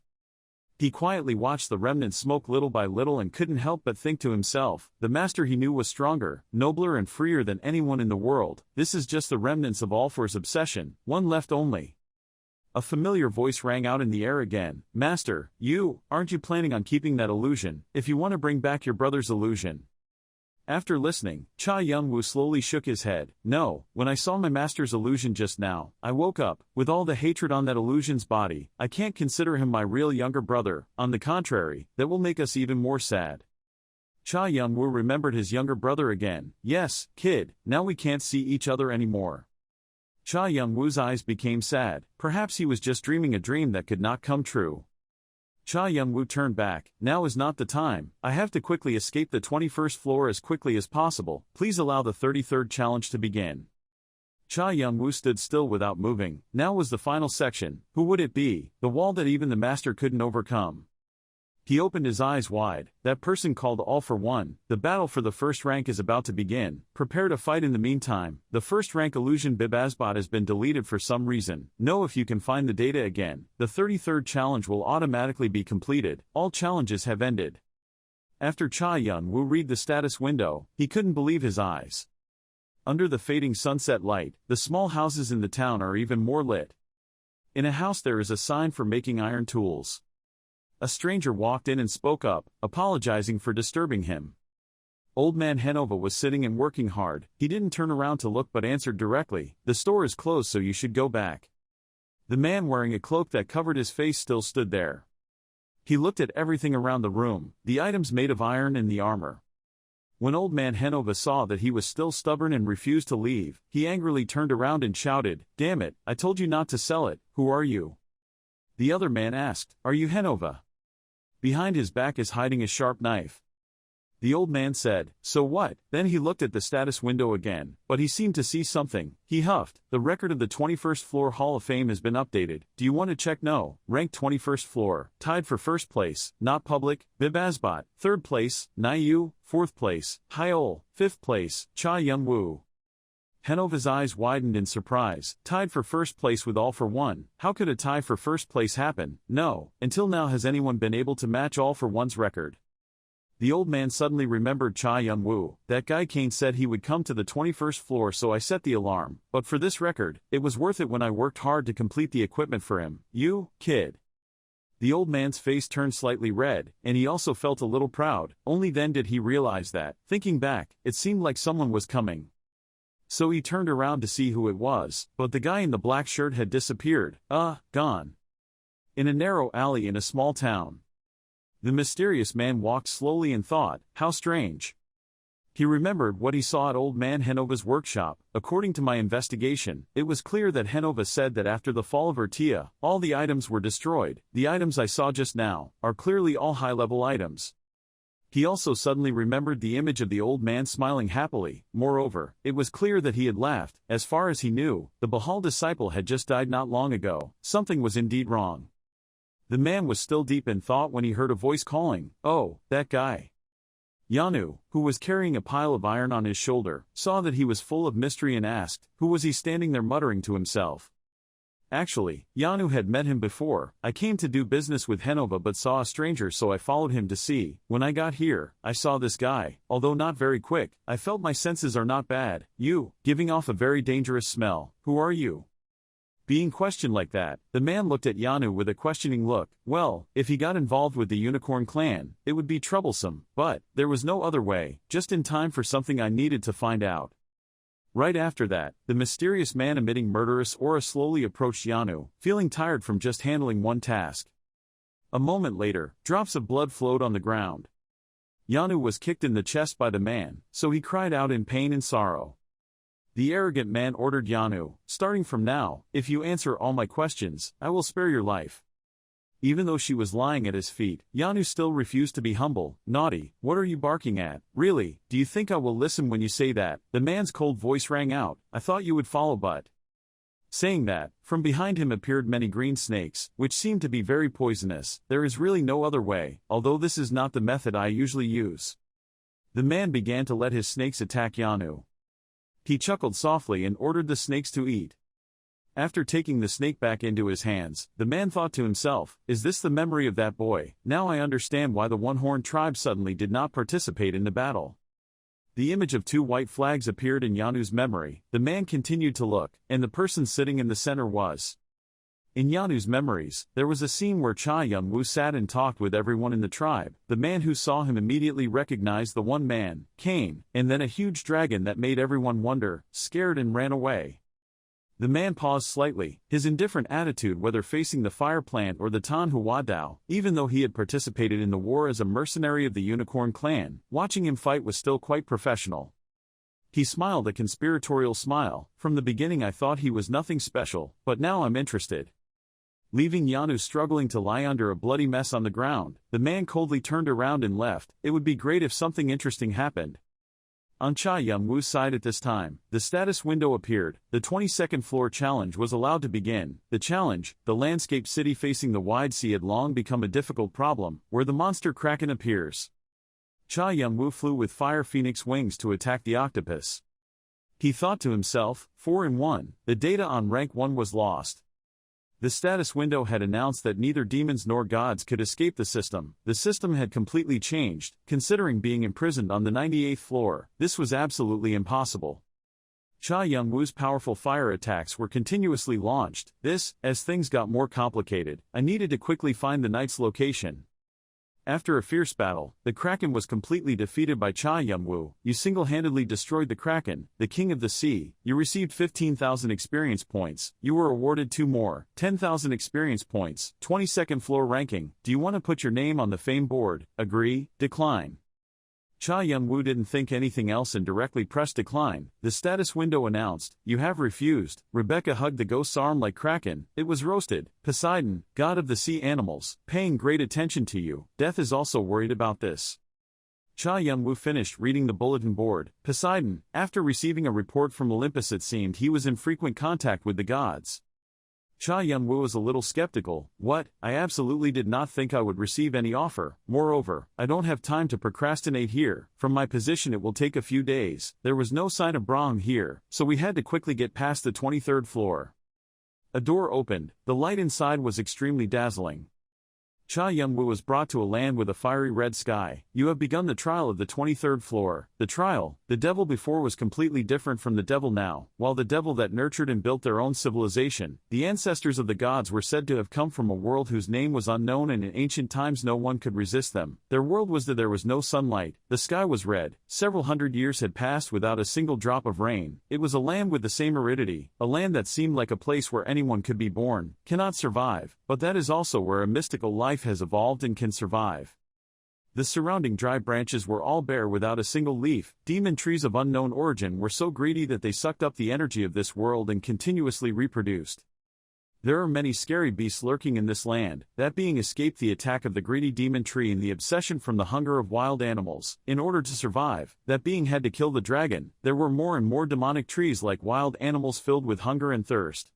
He quietly watched the remnant smoke little by little and couldn't help but think to himself, the master he knew was stronger, nobler and freer than anyone in the world. This is just the remnants of all for's obsession, one left only. A familiar voice rang out in the air again. Master, aren't you planning on keeping that illusion, if you want to bring back your brother's illusion? After listening, Cha Young-woo slowly shook his head. No, when I saw my master's illusion just now, I woke up, with all the hatred on that illusion's body. I can't consider him my real younger brother. On the contrary, that will make us even more sad. Cha Young-woo remembered his younger brother again. Yes, kid, now we can't see each other anymore. Cha Young-woo's eyes became sad. Perhaps he was just dreaming a dream that could not come true. Cha Young-woo turned back. Now is not the time. I have to quickly escape the 21st floor as quickly as possible. Please allow the 33rd challenge to begin. Cha Young-woo stood still without moving. Now was the final section. Who would it be? The wall that even the master couldn't overcome. He opened his eyes wide. That person called all for one. The battle for the first rank is about to begin. Prepare to fight in the meantime. The first rank illusion Bibazbot has been deleted for some reason. Know if you can find the data again. The 33rd challenge will automatically be completed. All challenges have ended. After Cha Yun-woo read the status window, he couldn't believe his eyes. Under the fading sunset light, the small houses in the town are even more lit. In a house there is a sign for making iron tools. A stranger walked in and spoke up, apologizing for disturbing him. Old man Henova was sitting and working hard. He didn't turn around to look but answered directly, "The store is closed, so you should go back." The man wearing a cloak that covered his face still stood there. He looked at everything around the room, the items made of iron and the armor. When old man Henova saw that he was still stubborn and refused to leave, he angrily turned around and shouted, "Damn it, I told you not to sell it. Who are you?" The other man asked, "Are you Henova?" Behind his back is hiding a sharp knife. The old man said, "So what?" Then he looked at the status window again, but he seemed to see something. He huffed, "The record of the 21st floor Hall of Fame has been updated. Do you want to check? No. Ranked 21st floor, tied for first place, not public, Bibazbot. Third place, Naiyu. Fourth place, Hyol. Fifth place, Cha Yun-woo." Henova's eyes widened in surprise. Tied for first place with all for one. How could a tie for first place happen? No, until now has anyone been able to match all for one's record. The old man suddenly remembered Cha Yun-woo. That guy Kane said he would come to the 21st floor, so I set the alarm. But for this record, it was worth it when I worked hard to complete the equipment for him. You, kid. The old man's face turned slightly red, and he also felt a little proud. Only then did he realize that, thinking back, it seemed like someone was coming. So he turned around to see who it was, but the guy in the black shirt had disappeared. Gone. In a narrow alley in a small town. The mysterious man walked slowly and thought, how strange. He remembered what he saw at old man Henova's workshop. According to my investigation, it was clear that Henova said that after the fall of Ertia, all the items were destroyed. The items I saw just now are clearly all high-level items. He also suddenly remembered the image of the old man smiling happily. Moreover, it was clear that he had laughed. As far as he knew, the Bahal disciple had just died not long ago. Something was indeed wrong. The man was still deep in thought when he heard a voice calling, "Oh, that guy." Yanu, who was carrying a pile of iron on his shoulder, saw that he was full of mystery and asked, who was he standing there muttering to himself? Actually, Yanu had met him before. "I came to do business with Henova but saw a stranger, so I followed him to see. When I got here, I saw this guy. Although not very quick, I felt my senses are not bad. You, giving off a very dangerous smell. Who are you?" Being questioned like that, the man looked at Yanu with a questioning look. Well, if he got involved with the Unicorn clan, it would be troublesome, but there was no other way, just in time for something I needed to find out. Right after that, the mysterious man emitting murderous aura slowly approached Yanu, feeling tired from just handling one task. A moment later, drops of blood flowed on the ground. Yanu was kicked in the chest by the man, so he cried out in pain and sorrow. The arrogant man ordered Yanu, "Starting from now, if you answer all my questions, I will spare your life." Even though she was lying at his feet, Yanu still refused to be humble. "Naughty, what are you barking at? Really, do you think I will listen when you say that?" The man's cold voice rang out, "I thought you would follow but..." Saying that, from behind him appeared many green snakes, which seemed to be very poisonous. "There is really no other way, although this is not the method I usually use." The man began to let his snakes attack Yanu. He chuckled softly and ordered the snakes to eat. After taking the snake back into his hands, the man thought to himself, "Is this the memory of that boy? Now I understand why the one-horned tribe suddenly did not participate in the battle." The image of two white flags appeared in Yanu's memory. The man continued to look, and the person sitting in the center was. In Yanu's memories, there was a scene where Cha Yun-woo sat and talked with everyone in the tribe. The man who saw him immediately recognized the one man, Kane, and then a huge dragon that made everyone wonder, scared and ran away. The man paused slightly, his indifferent attitude whether facing the fire plant or the Tan Hua Dao. Even though he had participated in the war as a mercenary of the Unicorn clan, watching him fight was still quite professional. He smiled a conspiratorial smile. "From the beginning I thought he was nothing special, but now I'm interested." Leaving Yanu struggling to lie under a bloody mess on the ground, the man coldly turned around and left. "It would be great if something interesting happened." On Cha Young-woo's side at this time, the status window appeared. The 22nd floor challenge was allowed to begin. The challenge, the landscape city facing the wide sea, had long become a difficult problem, where the monster Kraken appears. Cha Young-woo flew with Fire Phoenix wings to attack the octopus. He thought to himself, 4 in 1, the data on rank 1 was lost. The status window had announced that neither demons nor gods could escape the system. The system had completely changed. Considering being imprisoned on the 98th floor, this was absolutely impossible. Cha Young-woo's powerful fire attacks were continuously launched. As things got more complicated, I needed to quickly find the knight's location. After a fierce battle, the Kraken was completely defeated by Cha Young-woo. You single-handedly destroyed the Kraken, the king of the sea. You received 15,000 experience points. You were awarded 2 more, 10,000 experience points. 22nd floor ranking. Do you want to put your name on the fame board? Agree? Decline? Cha Young-woo didn't think anything else and directly pressed decline. The status window announced, you have refused. Rebecca hugged the ghost's arm like Kraken. It was roasted. Poseidon, god of the sea animals, paying great attention to you. Death is also worried about this. Cha Young-woo finished reading the bulletin board. Poseidon, after receiving a report from Olympus, it seemed he was in frequent contact with the gods. Cha Young-woo was a little skeptical. What? I absolutely did not think I would receive any offer. Moreover, I don't have time to procrastinate here. From my position it will take a few days. There was no sign of Brahm here, so we had to quickly get past the 23rd floor. A door opened. The light inside was extremely dazzling. Cha Young-woo was brought to a land with a fiery red sky. You have begun the trial of the 23rd floor. The trial, the devil before was completely different from the devil now. While the devil that nurtured and built their own civilization, the ancestors of the gods were said to have come from a world whose name was unknown, and in ancient times no one could resist them. Their world was that there was no sunlight, the sky was red, several hundred years had passed without a single drop of rain. It was a land with the same aridity, a land that seemed like a place where anyone could be born, cannot survive, but that is also where a mystical life has evolved and can survive. The surrounding dry branches were all bare without a single leaf. Demon trees of unknown origin were so greedy that they sucked up the energy of this world and continuously reproduced. There are many scary beasts lurking in this land. That being escaped the attack of the greedy demon tree and the obsession from the hunger of wild animals. In order to survive, that being had to kill the dragon. There were more and more demonic trees like wild animals filled with hunger and thirst.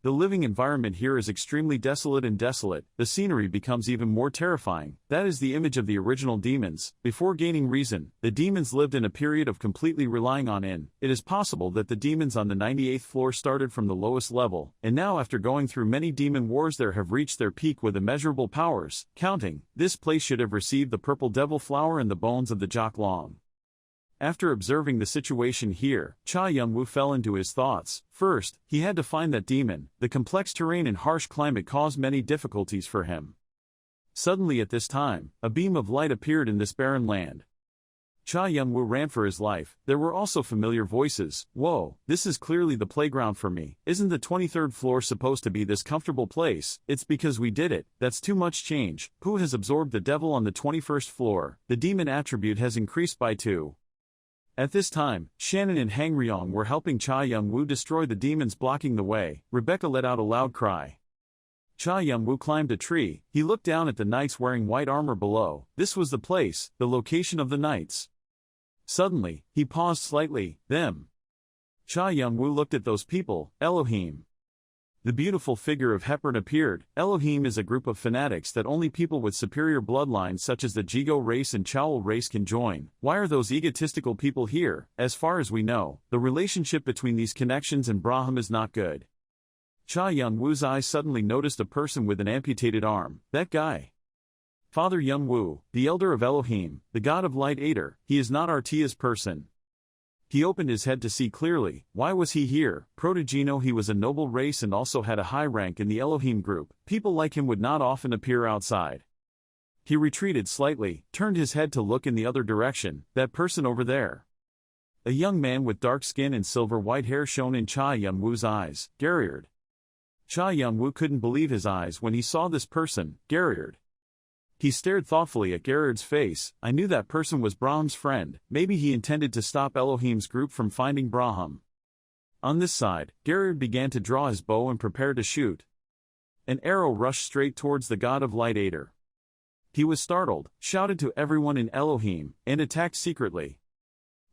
The living environment here is extremely desolate and desolate. The scenery becomes even more terrifying. That is the image of the original demons. Before gaining reason, the demons lived in a period of completely relying on it is possible that the demons on the 98th floor started from the lowest level, and now after going through many demon wars there have reached their peak with immeasurable powers. Counting, this place should have received the purple devil flower and the bones of the Jock Long. After observing the situation here, Cha Young-woo fell into his thoughts. First, he had to find that demon. The complex terrain and harsh climate caused many difficulties for him. Suddenly at this time, a beam of light appeared in this barren land. Cha Young-woo ran for his life. There were also familiar voices. Whoa, this is clearly the playground for me. Isn't the 23rd floor supposed to be this comfortable place? It's because we did it. That's too much change. Who has absorbed the devil on the 21st floor? The demon attribute has increased by 2. At this time, Shannon and Hang Ryong were helping Cha Young-woo destroy the demons blocking the way. Rebecca let out a loud cry. Cha Young-woo climbed a tree. He looked down at the knights wearing white armor below. This was the place, the location of the knights. Suddenly, he paused slightly. Them. Cha Young-woo looked at those people. Elohim. The beautiful figure of Hepburn appeared. Elohim is a group of fanatics that only people with superior bloodlines such as the Jigo race and Chowel race can join. Why are those egotistical people here? As far as we know, the relationship between these connections and Braham is not good. Cha Young-woo's eyes suddenly noticed a person with an amputated arm. That guy. Father Young-woo, the elder of Elohim, the god of light Ader. He is not Artia's person. He opened his head to see clearly. Why was he here? Protogeno, he was a noble race and also had a high rank in the Elohim group. People like him would not often appear outside. He retreated slightly, turned his head to look in the other direction. That person over there. A young man with dark skin and silver white hair shone in Cha Young-woo's eyes. Gallard. Cha Young-woo couldn't believe his eyes when he saw this person, Gallard. He stared thoughtfully at Gallard's face. I knew that person was Braham's friend. Maybe he intended to stop Elohim's group from finding Braham. On this side, Gallard began to draw his bow and prepare to shoot. An arrow rushed straight towards the god of light Ader. He was startled, shouted to everyone in Elohim, and attacked secretly.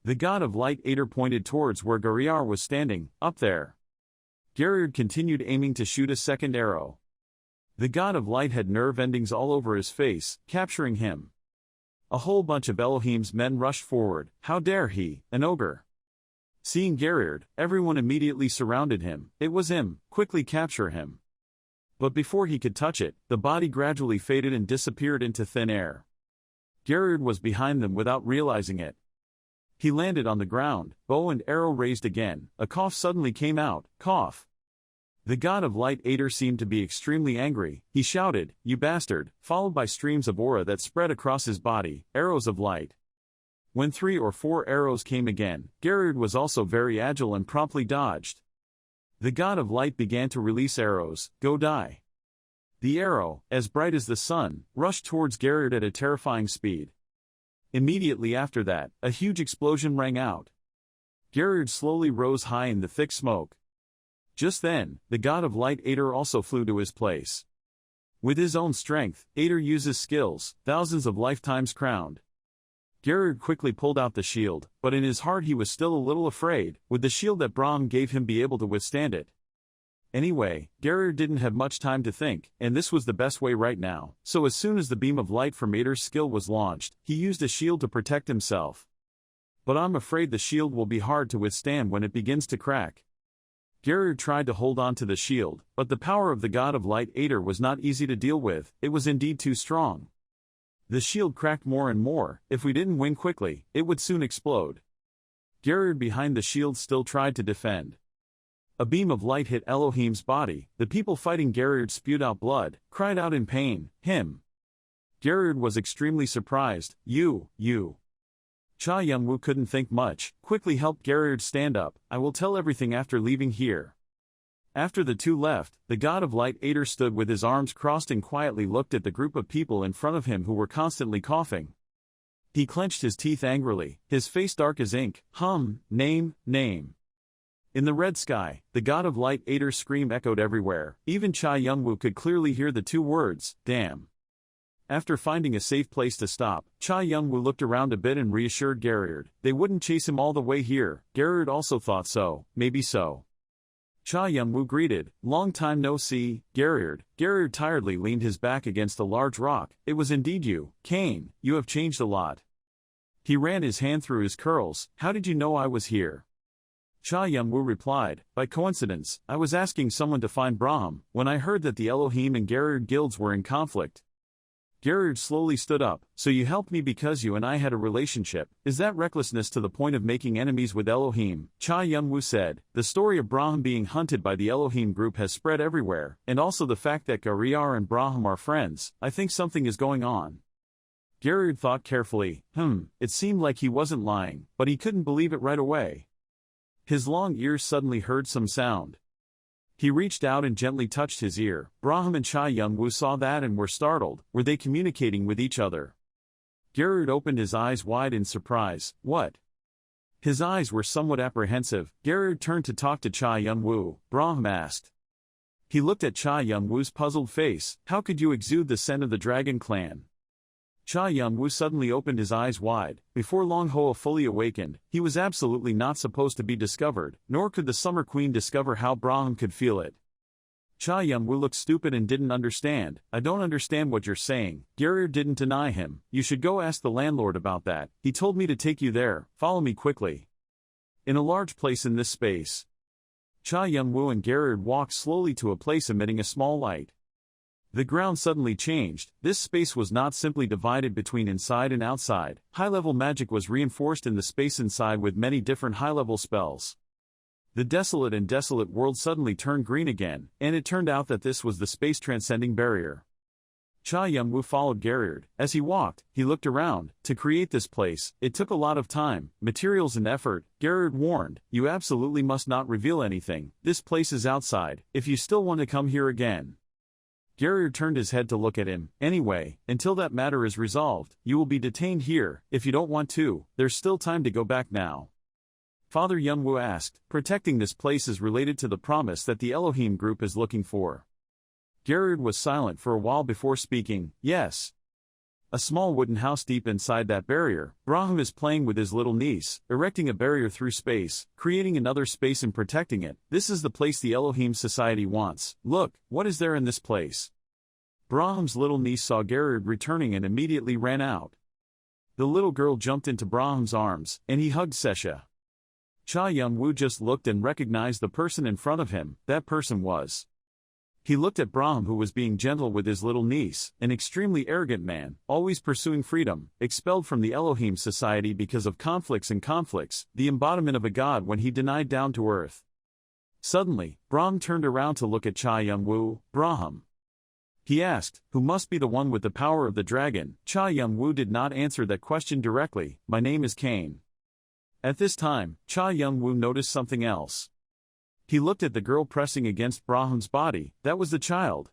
The god of light Ader pointed towards where Gallard was standing, up there. Gallard continued aiming to shoot a second arrow. The god of light had nerve endings all over his face, capturing him. A whole bunch of Elohim's men rushed forward. How dare he, an ogre? Seeing Gallard, everyone immediately surrounded him. It was him, quickly capture him. But before he could touch it, the body gradually faded and disappeared into thin air. Gallard was behind them without realizing it. He landed on the ground, bow and arrow raised again. A cough suddenly came out, cough. The god of light Ader seemed to be extremely angry. He shouted, "You bastard," followed by streams of aura that spread across his body, arrows of light. When 3 or 4 arrows came again, Gallard was also very agile and promptly dodged. The god of light began to release arrows. Go die. The arrow, as bright as the sun, rushed towards Gallard at a terrifying speed. Immediately after that, a huge explosion rang out. Gallard slowly rose high in the thick smoke. Just then, the god of light Ader also flew to his place. With his own strength, Ader uses skills, thousands of lifetimes crowned. Gallard quickly pulled out the shield, but in his heart he was still a little afraid. Would the shield that Brahm gave him be able to withstand it? Anyway, Gallard didn't have much time to think, and this was the best way right now. So as soon as the beam of light from Ader's skill was launched, he used a shield to protect himself. But I'm afraid the shield will be hard to withstand when it begins to crack. Gallard tried to hold on to the shield, but the power of the god of light Ader was not easy to deal with. It was indeed too strong. The shield cracked more and more. If we didn't win quickly, it would soon explode. Gallard behind the shield still tried to defend. A beam of light hit Elohim's body. The people fighting Gallard spewed out blood, cried out in pain, him. Gallard was extremely surprised. You. Cha Youngwoo couldn't think much, quickly helped Gallard stand up. I will tell everything after leaving here. After the two left, the god of light Ader stood with his arms crossed and quietly looked at the group of people in front of him who were constantly coughing. He clenched his teeth angrily, his face dark as ink. Name. In the red sky, the god of light Ader's scream echoed everywhere. Even Cha Youngwoo could clearly hear the two words, damn. After finding a safe place to stop, Cha Youngwoo looked around a bit and reassured Gallard. They wouldn't chase him all the way here. Gallard also thought so, maybe so. Cha Youngwoo greeted, long time no see, Gallard. Gallard tiredly leaned his back against a large rock. It was indeed you, Kane. You have changed a lot. He ran his hand through his curls. How did you know I was here? Cha Youngwoo replied, by coincidence, I was asking someone to find Brahm, when I heard that the Elohim and Gallard guilds were in conflict. Gallard slowly stood up. So you helped me because you and I had a relationship. Is that recklessness to the point of making enemies with Elohim? Cha Youngwoo said, the story of Brahm being hunted by the Elohim group has spread everywhere, and also the fact that Gallard and Brahm are friends. I think something is going on. Gallard thought carefully. It seemed like he wasn't lying, but he couldn't believe it right away. His long ears suddenly heard some sound. He reached out and gently touched his ear. Brahm and Cha Youngwoo saw that and were startled. Were they communicating with each other? Gallard opened his eyes wide in surprise. What? His eyes were somewhat apprehensive. Gallard turned to talk to Cha Youngwoo. Brahm asked. He looked at Cha Youngwoo's puzzled face. How could you exude the scent of the Dragon Clan? Cha Youngwoo suddenly opened his eyes wide. Before Long Hoa fully awakened, he was absolutely not supposed to be discovered, nor could the Summer Queen discover how Brahm could feel it. Cha Youngwoo looked stupid and didn't understand. I don't understand what you're saying. Gallard didn't deny him. You should go ask the landlord about that. He told me to take you there. Follow me quickly. In a large place in this space. Cha Youngwoo and Gallard walked slowly to a place emitting a small light. The ground suddenly changed. This space was not simply divided between inside and outside. High-level magic was reinforced in the space inside with many different high-level spells. The desolate world suddenly turned green again, and it turned out that this was the space-transcending barrier. Cha Youngwoo followed Gallard. As he walked, he looked around. To create this place, it took a lot of time, materials and effort. Gallard warned, you absolutely must not reveal anything. This place is outside, if you still want to come here again. Gallard turned his head to look at him. Anyway, until that matter is resolved, you will be detained here. If you don't want to, there's still time to go back now. Father Youngwoo asked, protecting this place is related to the promise that the Elohim group is looking for. Gallard was silent for a while before speaking. Yes. A small wooden house deep inside that barrier, Braham is playing with his little niece, erecting a barrier through space, creating another space and protecting it. This is the place the Elohim Society wants. Look, what is there in this place? Braham's little niece saw Gallard returning and immediately ran out. The little girl jumped into Braham's arms, and he hugged Sesha. Cha Young-woo just looked and recognized the person in front of him. That person was. He looked at Braham, who was being gentle with his little niece, an extremely arrogant man, always pursuing freedom, expelled from the Elohim Society because of conflicts, the embodiment of a god when he denied down to earth. Suddenly, Braham turned around to look at Cha Young-woo. Braham, he asked, who must be the one with the power of the dragon? Cha Young-woo did not answer that question directly. My name is Cain. At this time, Cha Young-woo noticed something else. He looked at the girl pressing against Braham's body. That was the child.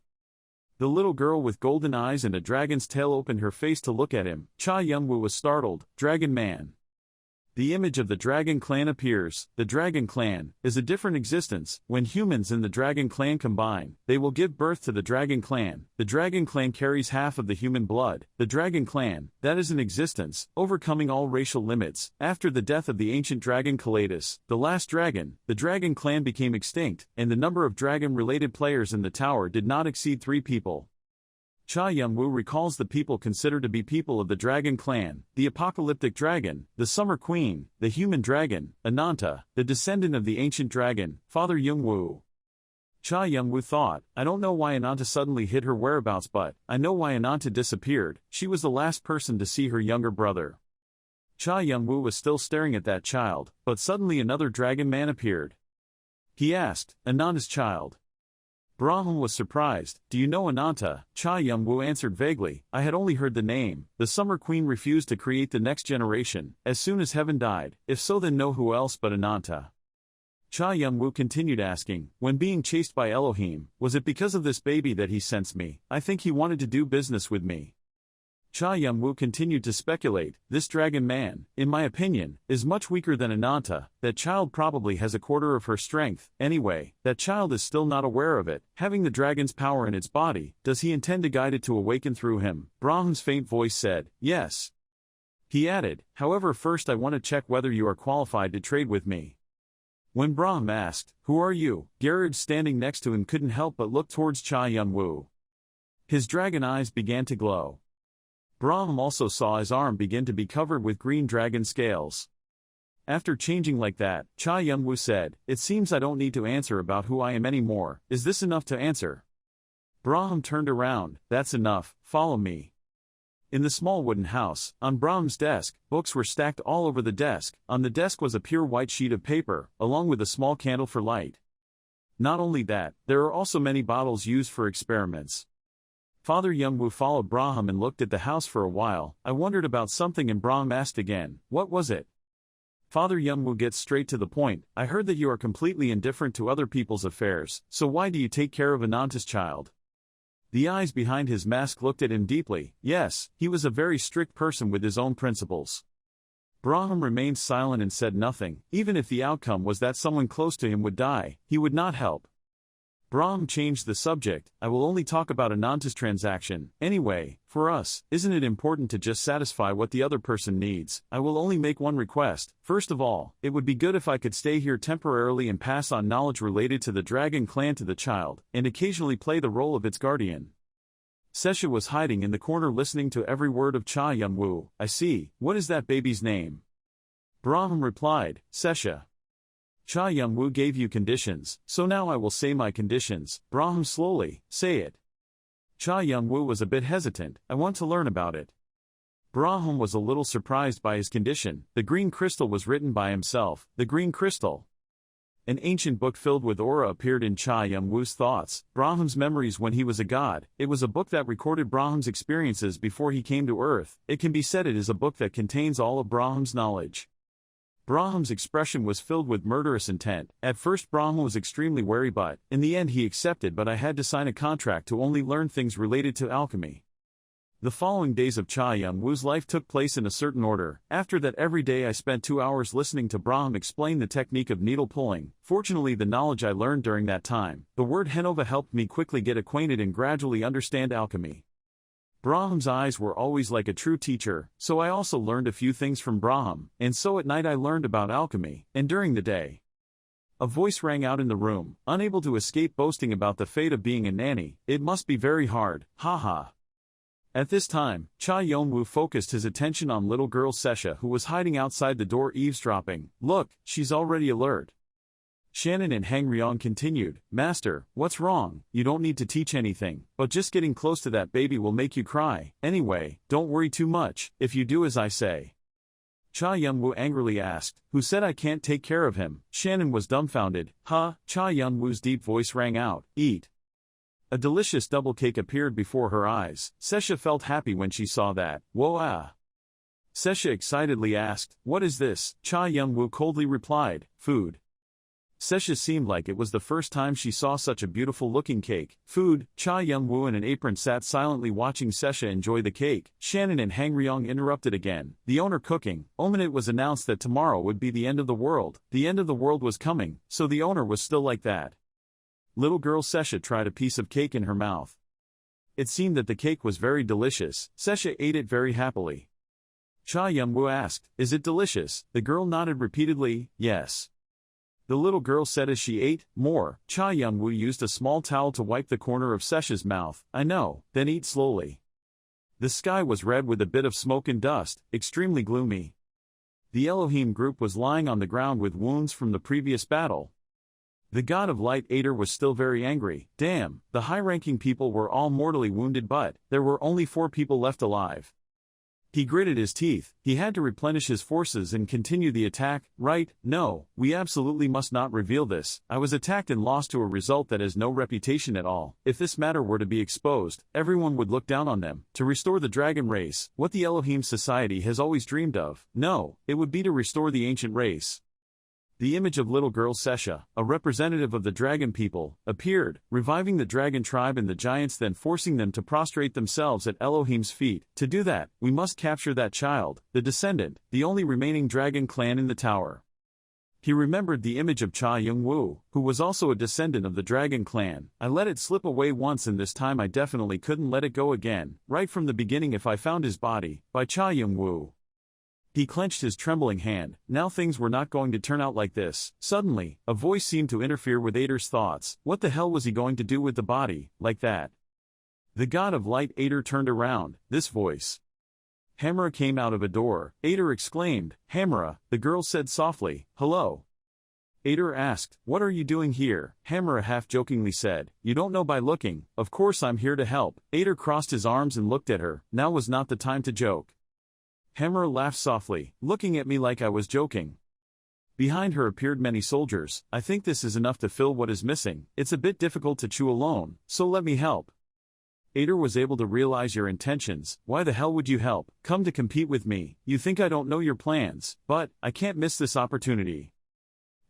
The little girl with golden eyes and a dragon's tail opened her face to look at him. Cha Young-woo was startled. Dragon Man. The image of the Dragon Clan appears. The Dragon Clan is a different existence. When humans in the Dragon Clan combine, they will give birth to the Dragon Clan. The Dragon Clan carries half of the human blood. The Dragon Clan, that is an existence, overcoming all racial limits. After the death of the ancient dragon Kalatus, the last dragon, the Dragon Clan became extinct, and the number of dragon-related players in the tower did not exceed 3 people. Cha Young-woo recalls the people considered to be people of the Dragon Clan: the apocalyptic dragon, the summer queen, the human dragon, Ananta, the descendant of the ancient dragon, Father Young-woo. Cha Young-woo thought, I don't know why Ananta suddenly hid her whereabouts, but I know why Ananta disappeared. She was the last person to see her younger brother. Cha Young-woo was still staring at that child, but suddenly another dragon man appeared. He asked, Ananta's child. Braham was surprised. Do you know Ananta? Cha Young-woo answered vaguely. I had only heard the name. The Summer Queen refused to create the next generation, as soon as heaven died. If so, then know who else but Ananta. Cha Young-woo continued asking, when being chased by Elohim, was it because of this baby that he sensed me? I think he wanted to do business with me. Cha Young-woo continued to speculate. This dragon man, in my opinion, is much weaker than Ananta. That child probably has a quarter of her strength. Anyway, that child is still not aware of it. Having the dragon's power in its body, does he intend to guide it to awaken through him? Braham's faint voice said, yes. He added, however, first I want to check whether you are qualified to trade with me. When Braham asked, who are you? Gallard standing next to him couldn't help but look towards Cha Young-woo. His dragon eyes began to glow. Braham also saw his arm begin to be covered with green dragon scales. After changing like that, Cha Young-woo said, it seems I don't need to answer about who I am anymore. Is this enough to answer? Braham turned around. That's enough, follow me. In the small wooden house, on Braham's desk, books were stacked all over the desk. On the desk was a pure white sheet of paper, along with a small candle for light. Not only that, there are also many bottles used for experiments. Father Young-woo followed Braham and looked at the house for a while. I wondered about something and Braham asked again, what was it? Father Young-woo gets straight to the point. I heard that you are completely indifferent to other people's affairs, so why do you take care of Ananta's child? The eyes behind his mask looked at him deeply. Yes, he was a very strict person with his own principles. Braham remained silent and said nothing. Even if the outcome was that someone close to him would die, he would not help. Braham changed the subject. I will only talk about Ananta's transaction. Anyway, for us, isn't it important to just satisfy what the other person needs? I will only make one request. First of all, it would be good if I could stay here temporarily and pass on knowledge related to the Dragon Clan to the child, and occasionally play the role of its guardian. Sesha was hiding in the corner listening to every word of Cha Young-woo. I see. What is that baby's name? Braham replied, Sesha. Cha Young-woo gave you conditions, so now I will say my conditions. Braham slowly, say it. Cha Young-woo was a bit hesitant. I want to learn about it. Braham was a little surprised by his condition. The green crystal was written by himself. The green crystal. An ancient book filled with aura appeared in Cha Young-woo's thoughts. Braham's memories when he was a god. It was a book that recorded Braham's experiences before he came to Earth. It can be said it is a book that contains all of Braham's knowledge. Braham's expression was filled with murderous intent. At first Braham was extremely wary, but, in the end he accepted, but I had to sign a contract to only learn things related to alchemy. The following days of Cha Young-woo's life took place in a certain order. After that, every day I spent 2 hours listening to Braham explain the technique of needle pulling. Fortunately, the knowledge I learned during that time, the word Henova, helped me quickly get acquainted and gradually understand alchemy. Brahm's eyes were always like a true teacher, so I also learned a few things from Brahm, and so at night I learned about alchemy, and during the day. A voice rang out in the room, unable to escape boasting about the fate of being a nanny. It must be very hard, haha. At this time, Cha Yong-woo focused his attention on little girl Sesha who was hiding outside the door eavesdropping. Look, she's already alert. Shannon and Hang Ryong continued, Master, what's wrong? You don't need to teach anything, but just getting close to that baby will make you cry. Anyway, don't worry too much, if you do as I say. Cha Young-woo angrily asked, who said I can't take care of him? Shannon was dumbfounded. Cha Young-woo's deep voice rang out, eat. A delicious double cake appeared before her eyes. Sesha felt happy when she saw that. Whoa ah. Sesha excitedly asked, what is this? Cha Young-woo coldly replied, food. Sesha seemed like it was the first time she saw such a beautiful-looking cake. Food. Cha Young-woo in an apron sat silently watching Sesha enjoy the cake. Shannon and Hang Ryong interrupted again. The owner cooking. It was announced that tomorrow would be the end of the world. The end of the world was coming, so the owner was still like that. Little girl Sesha tried a piece of cake in her mouth. It seemed that the cake was very delicious. Sesha ate it very happily. Cha Young-woo asked, is it delicious? The girl nodded repeatedly, yes. The little girl said as she ate more. Cha Young-woo used a small towel to wipe the corner of Sesha's mouth. I know, then eat slowly. The sky was red with a bit of smoke and dust, extremely gloomy. The Elohim group was lying on the ground with wounds from the previous battle. The god of light Ader was still very angry. Damn, the high-ranking people were all mortally wounded but there were only 4 people left alive. He gritted his teeth. He had to replenish his forces and continue the attack. Right, no, we absolutely must not reveal this. I was attacked and lost to a result that has no reputation at all. If this matter were to be exposed, everyone would look down on them. To restore the dragon race, what the Elohim society has always dreamed of. No, it would be to restore the ancient race. The image of little girl Sesha, a representative of the dragon people, appeared, reviving the dragon tribe and the giants, then forcing them to prostrate themselves at Elohim's feet. To do that, we must capture that child, the descendant, the only remaining dragon clan in the tower. He remembered the image of Cha Young-woo, who was also a descendant of the dragon clan. I let it slip away once and this time I definitely couldn't let it go again, right from the beginning if I found his body, by Cha Young-woo. He clenched his trembling hand. Now things were not going to turn out like this. Suddenly, a voice seemed to interfere with Ader's thoughts. What the hell was he going to do with the body, like that? The god of light Ader turned around. This voice. Hamura came out of a door. Ader exclaimed, Hamura, the girl said softly, hello. Ader asked, what are you doing here? Hamura half-jokingly said, you don't know by looking. Of course I'm here to help. Ader crossed his arms and looked at her. Now was not the time to joke. Hamura laughed softly, looking at me like I was joking. Behind her appeared many soldiers. I think this is enough to fill what is missing. It's a bit difficult to chew alone, so let me help. Ader was able to realize your intentions. Why the hell would you help? Come to compete with me. You think I don't know your plans, but I can't miss this opportunity.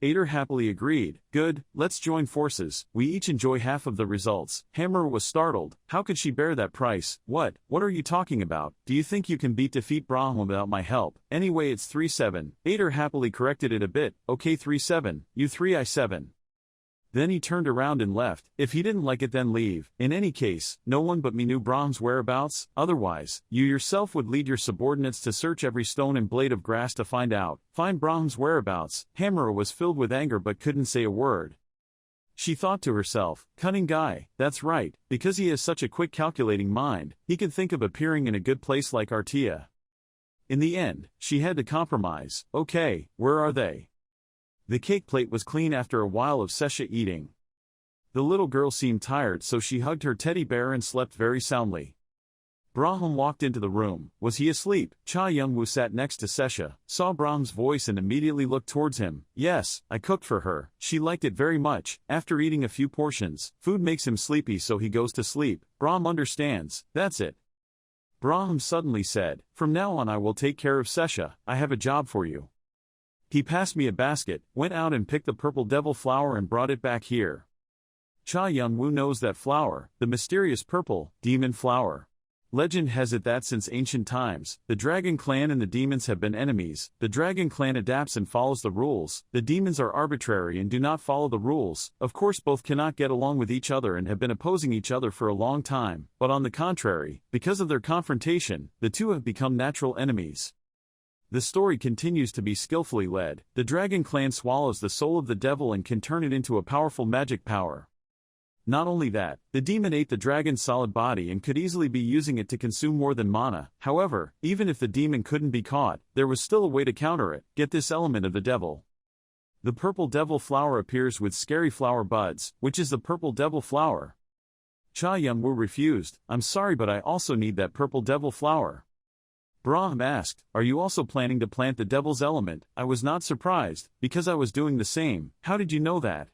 Ader happily agreed. Good, let's join forces. We each enjoy half of the results. Hamura was startled. How could she bear that price? What are you talking about? Do you think you can defeat Brahma without my help? Anyway, it's 3-7. Ader happily corrected it a bit. Okay, 3-7. You 3, I 7. Then he turned around and left. If he didn't like it, then leave. In any case, no one but me knew Brahm's whereabouts. Otherwise, you yourself would lead your subordinates to search every stone and blade of grass to find Brahm's whereabouts. Hamura was filled with anger but couldn't say a word. She thought to herself, cunning guy, that's right, because he has such a quick calculating mind, he could think of appearing in a good place like Artia. In the end, she had to compromise. Okay, where are they? The cake plate was clean after a while of Sesha eating. The little girl seemed tired, so she hugged her teddy bear and slept very soundly. Brahm walked into the room. Was he asleep? Cha Young-woo sat next to Sesha, saw Brahm's voice and immediately looked towards him. Yes, I cooked for her. She liked it very much. After eating a few portions, food makes him sleepy, so he goes to sleep. Brahm understands. That's it. Brahm suddenly said, from now on I will take care of Sesha. I have a job for you. He passed me a basket, went out and picked the purple devil flower and brought it back here. Cha Young-woo knows that flower, the mysterious purple demon flower. Legend has it that since ancient times, the Dragon Clan and the demons have been enemies. The Dragon Clan adapts and follows the rules. The demons are arbitrary and do not follow the rules. Of course, both cannot get along with each other and have been opposing each other for a long time, but on the contrary, because of their confrontation, the two have become natural enemies. The story continues to be skillfully led. The Dragon Clan swallows the soul of the devil and can turn it into a powerful magic power. Not only that, the demon ate the dragon's solid body and could easily be using it to consume more than mana. However, even if the demon couldn't be caught, there was still a way to counter it. Get this element of the devil. The purple devil flower appears with scary flower buds, which is the purple devil flower. Cha Young-woo refused. I'm sorry, but I also need that purple devil flower. Brahm asked, are you also planning to plant the devil's element? I was not surprised, because I was doing the same. How did you know that?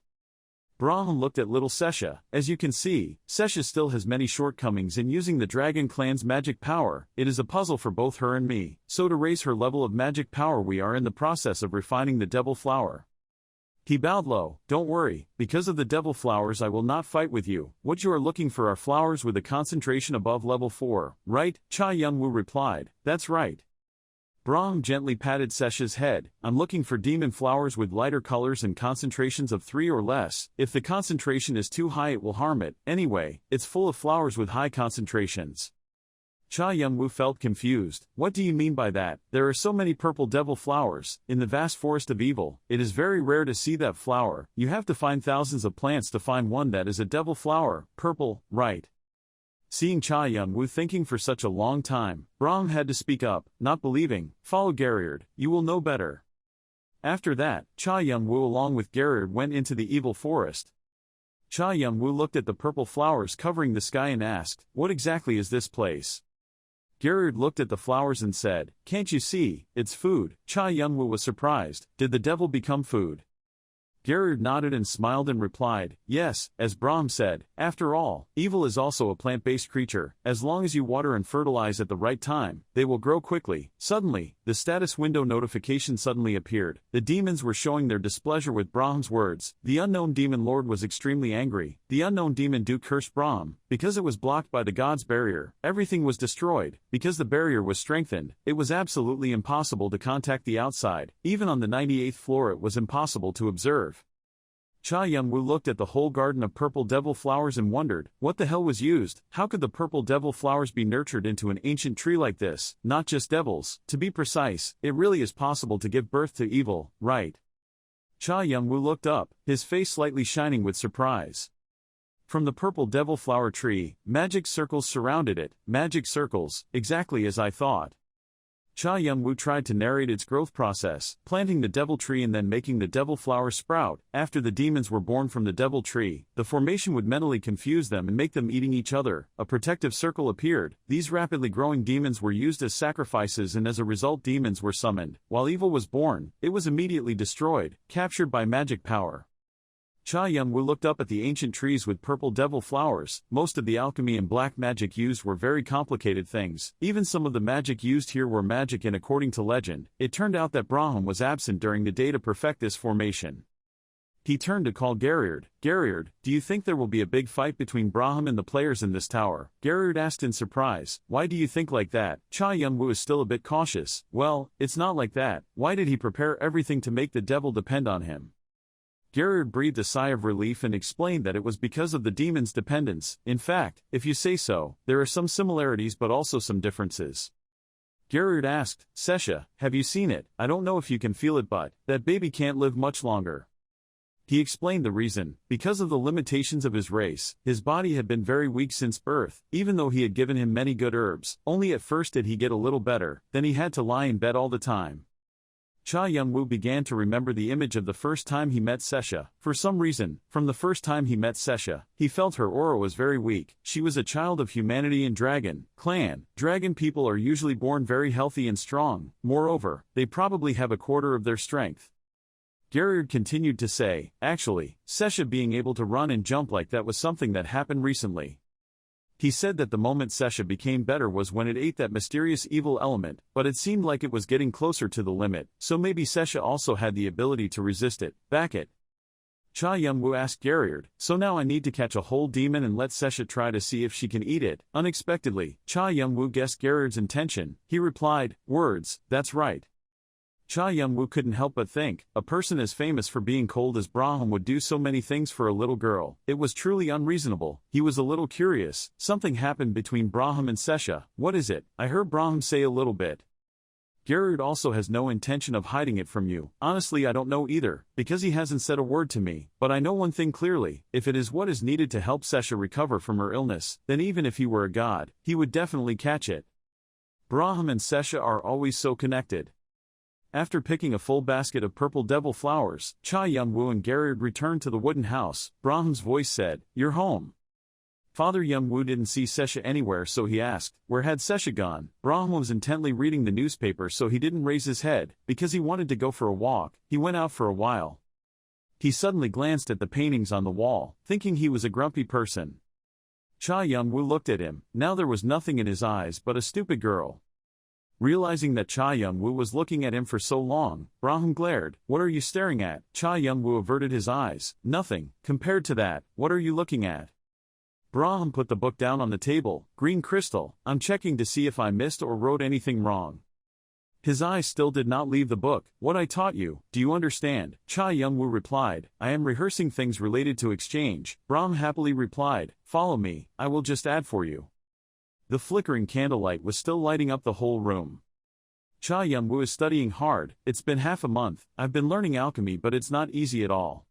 Brahm looked at little Sesha. As you can see, Sesha still has many shortcomings in using the Dragon Clan's magic power. It is a puzzle for both her and me, so to raise her level of magic power we are in the process of refining the devil flower. He bowed low. Don't worry, because of the devil flowers I will not fight with you. What you are looking for are flowers with a concentration above level 4, right? Cha Young-woo replied. That's right. Brahm gently patted Sesha's head. I'm looking for demon flowers with lighter colors and concentrations of 3 or less. If the concentration is too high it will harm it. Anyway, it's full of flowers with high concentrations. Cha Young-woo felt confused. What do you mean by that? There are so many purple devil flowers. In the vast forest of evil, it is very rare to see that flower. You have to find thousands of plants to find one that is a devil flower. Purple, right? Seeing Cha Young-woo thinking for such a long time, Brahm had to speak up, not believing. Follow Gallard, you will know better. After that, Cha Young-woo along with Gallard went into the evil forest. Cha Young-woo looked at the purple flowers covering the sky and asked, what exactly is this place? Gallard looked at the flowers and said, can't you see, it's food. Cha Young-woo was surprised. Did the devil become food? Gallard nodded and smiled and replied, yes, as Brahm said, after all, evil is also a plant-based creature. As long as you water and fertilize at the right time, they will grow quickly. Suddenly, the status window notification suddenly appeared. The demons were showing their displeasure with Brahm's words. The unknown demon lord was extremely angry. The unknown demon duke cursed Brahm. Because it was blocked by the god's barrier, everything was destroyed. Because the barrier was strengthened, it was absolutely impossible to contact the outside. Even on the 98th floor it was impossible to observe. Cha Young-woo looked at the whole garden of purple devil flowers and wondered, what the hell was used? How could the purple devil flowers be nurtured into an ancient tree like this? Not just devils. To be precise, it really is possible to give birth to evil, right? Cha Young-woo looked up, his face slightly shining with surprise. From the purple devil flower tree, magic circles surrounded it. Magic circles, exactly as I thought. Cha Young-woo tried to narrate its growth process, planting the devil tree and then making the devil flower sprout. After the demons were born from the devil tree, the formation would mentally confuse them and make them eating each other. A protective circle appeared. These rapidly growing demons were used as sacrifices and as a result demons were summoned. While evil was born, it was immediately destroyed, captured by magic power. Cha Young-woo looked up at the ancient trees with purple devil flowers. Most of the alchemy and black magic used were very complicated things. Even some of the magic used here were magic, and according to legend, it turned out that Brahm was absent during the day to perfect this formation. He turned to call Gallard. Gallard, do you think there will be a big fight between Brahm and the players in this tower? Gallard asked in surprise. Why do you think like that? Cha Young-woo is still a bit cautious. Well, it's not like that. Why did he prepare everything to make the devil depend on him? Gallard breathed a sigh of relief and explained that it was because of the demon's dependence. In fact, if you say so, there are some similarities but also some differences. Gallard asked, Sesha, have you seen it? I don't know if you can feel it, but that baby can't live much longer. He explained the reason. Because of the limitations of his race, his body had been very weak since birth, even though he had given him many good herbs. Only at first did he get a little better, then he had to lie in bed all the time. Cha Young-woo began to remember the image of the first time he met Sesha. For some reason, from the first time he met Sesha, he felt her aura was very weak. She was a child of humanity and dragon clan. Dragon people are usually born very healthy and strong. Moreover, they probably have a quarter of their strength. Gallard continued to say, actually, Sesha being able to run and jump like that was something that happened recently. He said that the moment Sesha became better was when it ate that mysterious evil element, but it seemed like it was getting closer to the limit, so maybe Sesha also had the ability to resist it. Back it. Cha Young-woo asked Gallard, so now I need to catch a whole demon and let Sesha try to see if she can eat it. Unexpectedly, Cha Young-woo guessed Gallard's intention. He replied, words, that's right. Cha Young-woo couldn't help but think, a person as famous for being cold as Braham would do so many things for a little girl. It was truly unreasonable. He was a little curious. Something happened between Braham and Sesha. What is it? I heard Braham say a little bit. Gallard also has no intention of hiding it from you. Honestly, I don't know either, because he hasn't said a word to me, but I know one thing clearly, if it is what is needed to help Sesha recover from her illness, then even if he were a god, he would definitely catch it. Braham and Sesha are always so connected. After picking a full basket of purple devil flowers, Cha Young-woo and Gallard returned to the wooden house. Braham's voice said, "You're home." Father Young-woo didn't see Sesha anywhere, so he asked, where had Sesha gone? Braham was intently reading the newspaper, so he didn't raise his head, because he wanted to go for a walk. He went out for a while. He suddenly glanced at the paintings on the wall, thinking he was a grumpy person. Cha Young-woo looked at him. Now there was nothing in his eyes but a stupid girl. Realizing that Cha Young-woo was looking at him for so long, Braham glared. What are you staring at? Cha Young-woo averted his eyes. Nothing. Compared to that, what are you looking at? Braham put the book down on the table. Green crystal. I'm checking to see if I missed or wrote anything wrong. His eyes still did not leave the book. What I taught you, do you understand? Cha Young-woo replied. I am rehearsing things related to exchange. Braham happily replied. Follow me, I will just add for you. The flickering candlelight was still lighting up the whole room. Cha Young-woo is studying hard. It's been half a month. I've been learning alchemy, but it's not easy at all.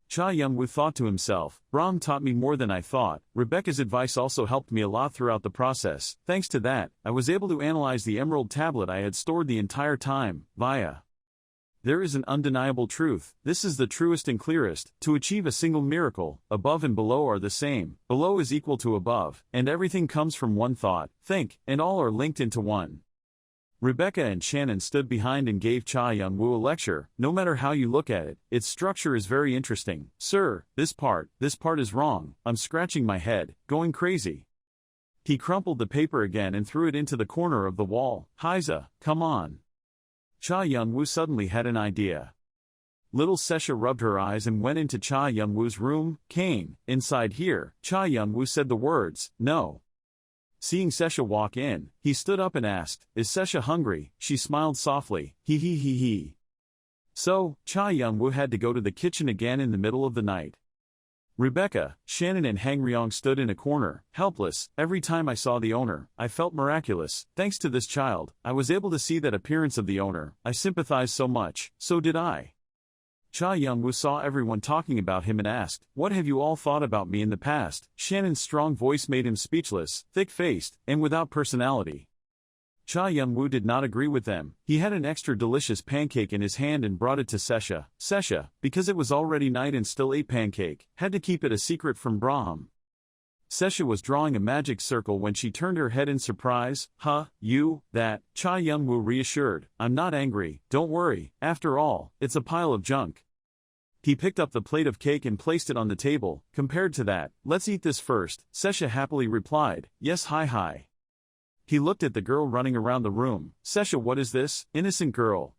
Cha Young-woo thought to himself, Braham taught me more than I thought. Rebecca's advice also helped me a lot throughout the process. Thanks to that, I was able to analyze the emerald tablet I had stored the entire time, via. There is an undeniable truth. This is the truest and clearest. To achieve a single miracle, above and below are the same. Below is equal to above, and everything comes from one thought, think, and all are linked into one. Rebecca and Shannon stood behind and gave Cha Young-woo a lecture. No matter how you look at it, its structure is very interesting. Sir, this part is wrong. I'm scratching my head, going crazy. He crumpled the paper again and threw it into the corner of the wall. Heiza, come on. Cha Young-woo suddenly had an idea. Little Sesha rubbed her eyes and went into Cha Young-woo's room. Kane, inside here. Cha Young-woo said the words, no. Seeing Sesha walk in, he stood up and asked, is Sesha hungry? She smiled softly, he. So, Cha Young-woo had to go to the kitchen again in the middle of the night. Rebecca, Shannon and Hangryong stood in a corner, helpless. Every time I saw the owner, I felt miraculous. Thanks to this child, I was able to see that appearance of the owner. I sympathized so much, so did I. Cha Young-woo saw everyone talking about him and asked, what have you all thought about me in the past? Shannon's strong voice made him speechless, thick-faced, and without personality. Cha Young-woo did not agree with them. He had an extra delicious pancake in his hand and brought it to Sesha. Sesha, because it was already night and still ate pancake, had to keep it a secret from Braham. Sesha was drawing a magic circle when she turned her head in surprise. That, Cha Young-woo reassured. I'm not angry, don't worry, after all, it's a pile of junk. He picked up the plate of cake and placed it on the table. Compared to that, let's eat this first, Sesha happily replied. Yes, hi. He looked at the girl running around the room. Sesha, what is this? Innocent girl.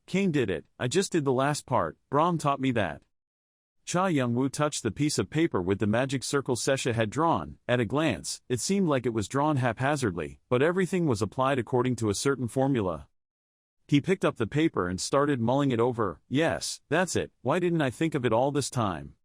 Kane did it. I just did the last part. Brahm taught me that. Cha Young-woo touched the piece of paper with the magic circle Sesha had drawn. At a glance, it seemed like it was drawn haphazardly, but everything was applied according to a certain formula. He picked up the paper and started mulling it over. Yes, that's it. Why didn't I think of it all this time?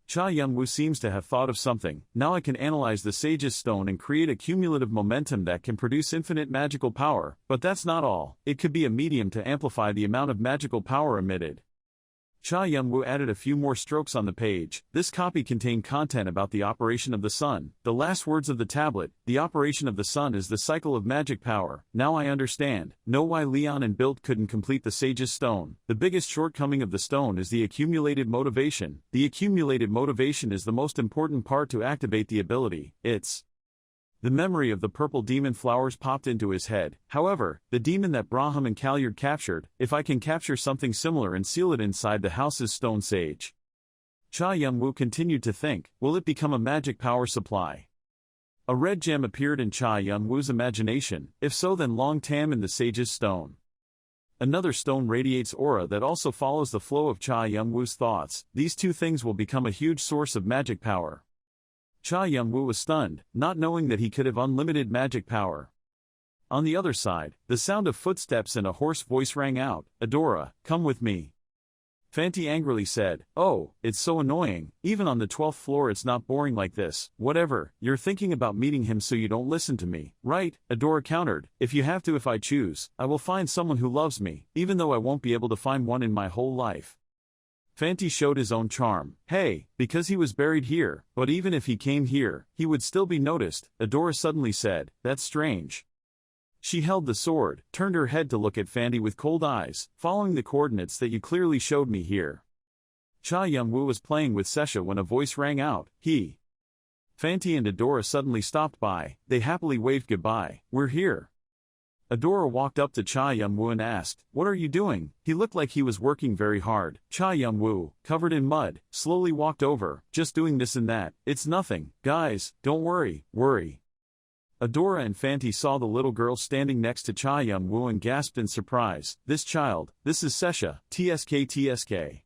Cha Young-woo seems to have thought of something. Now I can analyze the Sage's Stone and create a cumulative momentum that can produce infinite magical power, but that's not all. It could be a medium to amplify the amount of magical power emitted. Cha Young-woo added a few more strokes on the page. This copy contained content about the operation of the sun. The last words of the tablet, the operation of the sun is the cycle of magic power. Now I understand. Know why Leon and Bilt couldn't complete the Sage's Stone. The biggest shortcoming of the stone is the accumulated motivation. The accumulated motivation is the most important part to activate the ability. The memory of the purple demon flowers popped into his head. However, the demon that Braham and Gallard captured, if I can capture something similar and seal it inside the house's stone sage. Cha Young-woo continued to think, will it become a magic power supply? A red gem appeared in Cha Young-woo's imagination. If so, then Long Tam in the Sage's Stone. Another stone radiates aura that also follows the flow of Cha Youngwoo's thoughts. These two things will become a huge source of magic power. Cha Youngwoo was stunned, not knowing that he could have unlimited magic power. On the other side, the sound of footsteps and a hoarse voice rang out, "Adora, come with me." Fanti angrily said, "Oh, it's so annoying, even on the 12th floor it's not boring like this." "Whatever, you're thinking about meeting him so you don't listen to me, right?" Adora countered, "If you have to, if I choose, I will find someone who loves me, even though I won't be able to find one in my whole life." Fanti showed his own charm. "Hey, because he was buried here, but even if he came here, he would still be noticed," Adora suddenly said. "That's strange." She held the sword, turned her head to look at Fanti with cold eyes, "Following the coordinates that you clearly showed me here." Cha Youngwoo was playing with Sesha when a voice rang out, "He." Fanti and Adora suddenly stopped by, they happily waved goodbye. "We're here." Adora walked up to Cha Youngwoo and asked, "What are you doing?" He looked like he was working very hard. Cha Youngwoo, covered in mud, slowly walked over, "Just doing this and that, it's nothing, guys, don't worry. Adora and Fanti saw the little girl standing next to Cha Youngwoo and gasped in surprise, "This child, this is Sesha, TSK.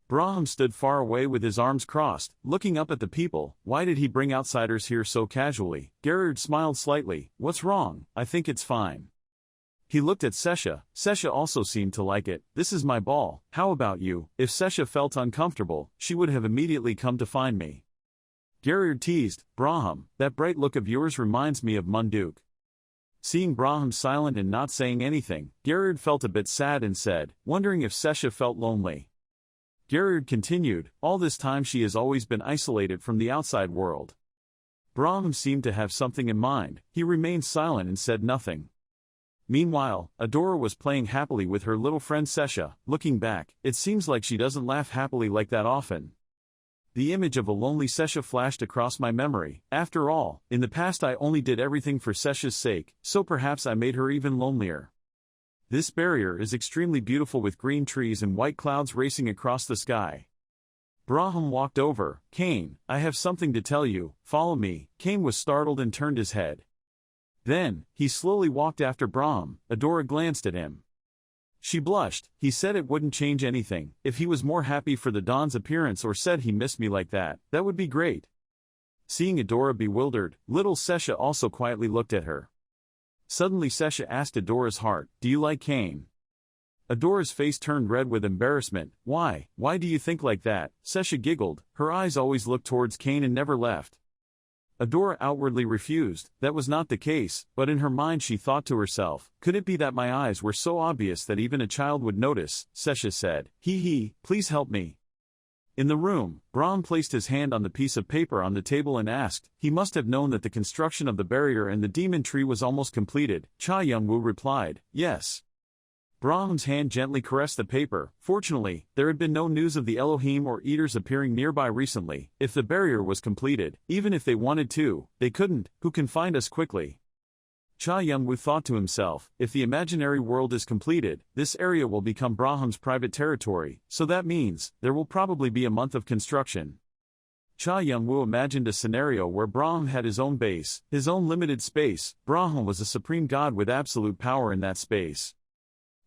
Braham stood far away with his arms crossed, looking up at the people. Why did he bring outsiders here so casually? Gallard smiled slightly, "What's wrong? I think it's fine." He looked at Sesha. Sesha also seemed to like it. "This is my ball, how about you?" If Sesha felt uncomfortable, she would have immediately come to find me. Gallard teased, "Braham, that bright look of yours reminds me of Munduk." Seeing Braham silent and not saying anything, Gallard felt a bit sad and said, wondering if Sesha felt lonely. Gallard continued, "All this time she has always been isolated from the outside world." Braham seemed to have something in mind. He remained silent and said nothing. Meanwhile, Adora was playing happily with her little friend Sesha. Looking back, it seems like she doesn't laugh happily like that often. The image of a lonely Sesha flashed across my memory. After all, in the past I only did everything for Sesha's sake, so perhaps I made her even lonelier. This barrier is extremely beautiful with green trees and white clouds racing across the sky. Braham walked over. "Kane, I have something to tell you, follow me." Kane was startled and turned his head. Then, he slowly walked after Braham. Adora glanced at him. She blushed. He said it wouldn't change anything. If he was more happy for the Don's appearance or said he missed me like that would be great. Seeing Adora bewildered, little Sesha also quietly looked at her. Suddenly Sesha asked Adora's heart, "Do you like Kane?" Adora's face turned red with embarrassment. Why do you think like that?" Sesha giggled, her eyes always looked towards Kane and never left. Adora outwardly refused. That was not the case, but in her mind she thought to herself, "Could it be that my eyes were so obvious that even a child would notice?" Sesha said, Please help me." In the room, Brahm placed his hand on the piece of paper on the table and asked. He must have known that the construction of the barrier and the demon tree was almost completed. Cha Youngwoo replied, "Yes." Brahm's hand gently caressed the paper. Fortunately, there had been no news of the Elohim or Eaters appearing nearby recently. If the barrier was completed, even if they wanted to, they couldn't. Who can find us quickly? Cha Youngwoo thought to himself, if the imaginary world is completed, this area will become Brahm's private territory, so that means, there will probably be a month of construction. Cha Youngwoo imagined a scenario where Brahm had his own base, his own limited space. Brahm was a supreme god with absolute power in that space.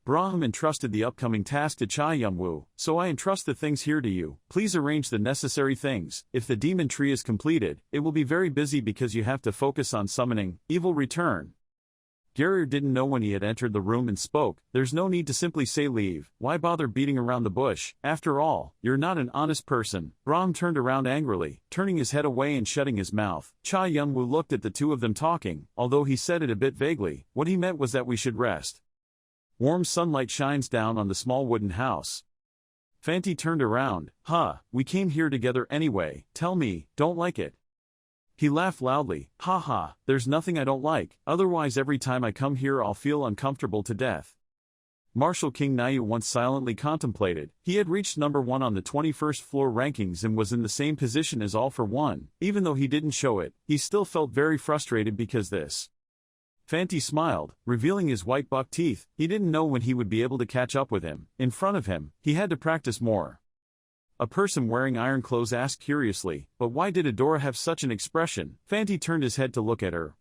Brahm entrusted the upcoming task to Cha Youngwoo, "So I entrust the things here to you. Please arrange the necessary things. If the demon tree is completed, it will be very busy because you have to focus on summoning evil return." Gallard didn't know when he had entered the room and spoke. "There's no need to simply say leave. Why bother beating around the bush? After all, you're not an honest person." Brahm turned around angrily, turning his head away and shutting his mouth. Cha Youngwoo looked at the two of them talking, although he said it a bit vaguely. What he meant was that we should rest. Warm sunlight shines down on the small wooden house. Fanti turned around. We came here together anyway. Tell me, don't like it?" He laughed loudly. There's nothing I don't like, otherwise every time I come here I'll feel uncomfortable to death." Marshal King Nayu once silently contemplated. He had reached number 1 on the 21st floor rankings and was in the same position as All for One. Even though he didn't show it, he still felt very frustrated because this. Fanti smiled, revealing his white buck teeth. He didn't know when he would be able to catch up with him. In front of him, he had to practice more. A person wearing iron clothes asked curiously, but why did Adora have such an expression? Fanti turned his head to look at her.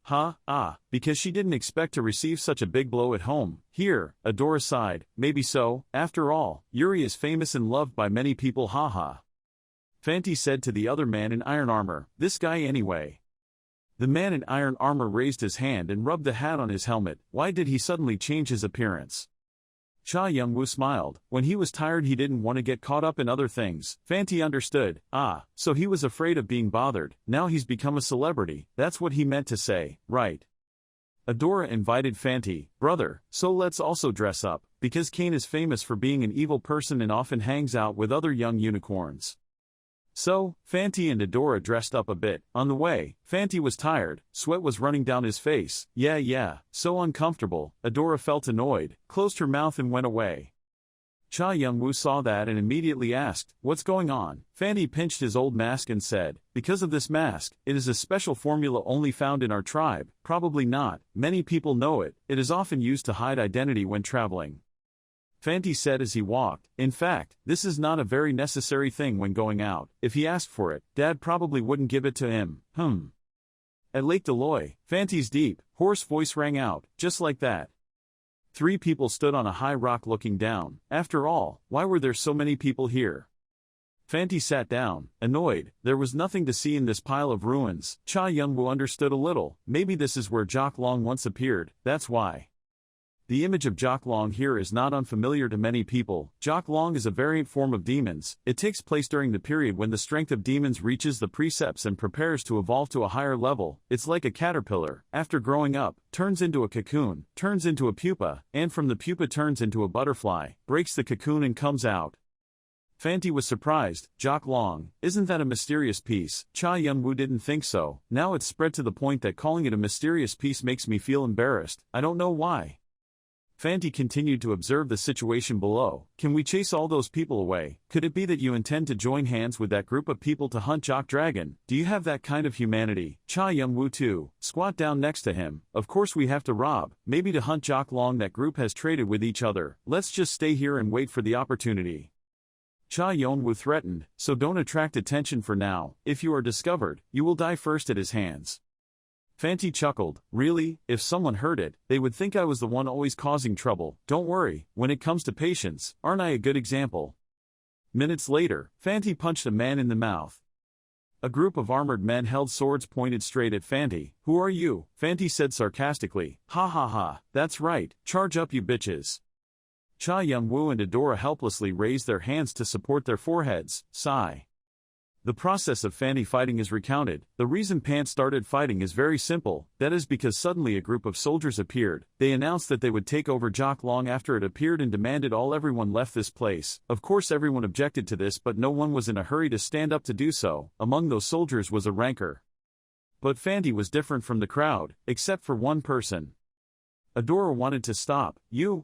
Because she didn't expect to receive such a big blow at home. Here, Adora sighed, maybe so, after all, Yuri is famous and loved by many people haha. Fanti said to the other man in iron armor, this guy anyway. The man in iron armor raised his hand and rubbed the hat on his helmet. Why did he suddenly change his appearance? Cha Young-woo smiled. When he was tired he didn't want to get caught up in other things. Fanti understood. So he was afraid of being bothered. Now he's become a celebrity. That's what he meant to say, right? Adora invited Fanti, brother, so let's also dress up, because Kane is famous for being an evil person and often hangs out with other young unicorns. So, Fanti and Adora dressed up a bit. On the way, Fanti was tired, sweat was running down his face. Yeah, so uncomfortable. Adora felt annoyed, closed her mouth and went away. Cha Young-woo saw that and immediately asked, what's going on? Fanti pinched his old mask and said, because of this mask, it is a special formula only found in our tribe. Probably not, many people know it, it is often used to hide identity when traveling. Fanti said as he walked, in fact, this is not a very necessary thing when going out. If he asked for it, Dad probably wouldn't give it to him. At Lake Deloy, Fanti's deep, hoarse voice rang out, just like that. 3 people stood on a high rock looking down. After all, why were there so many people here? Fanti sat down, annoyed. There was nothing to see in this pile of ruins. Cha Young-woo understood a little. Maybe this is where Jock Long once appeared, that's why. The image of Jock Long here is not unfamiliar to many people. Jock Long is a variant form of demons. It takes place during the period when the strength of demons reaches the precepts and prepares to evolve to a higher level. It's like a caterpillar. After growing up, turns into a cocoon, turns into a pupa, and from the pupa turns into a butterfly, breaks the cocoon and comes out. Fanti was surprised. Jock Long, isn't that a mysterious piece? Cha Young-woo didn't think so. Now it's spread to the point that calling it a mysterious piece makes me feel embarrassed. I don't know why. Fanti continued to observe the situation below. Can we chase all those people away? Could it be that you intend to join hands with that group of people to hunt Jock Dragon? Do you have that kind of humanity? Cha Young-woo too. Squat down next to him. Of course we have to rob. Maybe to hunt Jock Long that group has traded with each other. Let's just stay here and wait for the opportunity. Cha Young-woo threatened, so don't attract attention for now. If you are discovered, you will die first at his hands. Fanti chuckled, really, if someone heard it, they would think I was the one always causing trouble. Don't worry, when it comes to patience, aren't I a good example? Minutes later, Fanti punched a man in the mouth. A group of armored men held swords pointed straight at Fanti. Who are you? Fanti said sarcastically. Ha, that's right, charge up you bitches. Cha Young-woo and Adora helplessly raised their hands to support their foreheads. Sigh. The process of Fanti fighting is recounted. The reason Pant started fighting is very simple, that is because suddenly a group of soldiers appeared. They announced that they would take over Jock Long after it appeared and demanded everyone left this place. Of course everyone objected to this, but no one was in a hurry to stand up to do so. Among those soldiers was a ranker. But Fanti was different from the crowd, except for one person. Adora wanted to stop.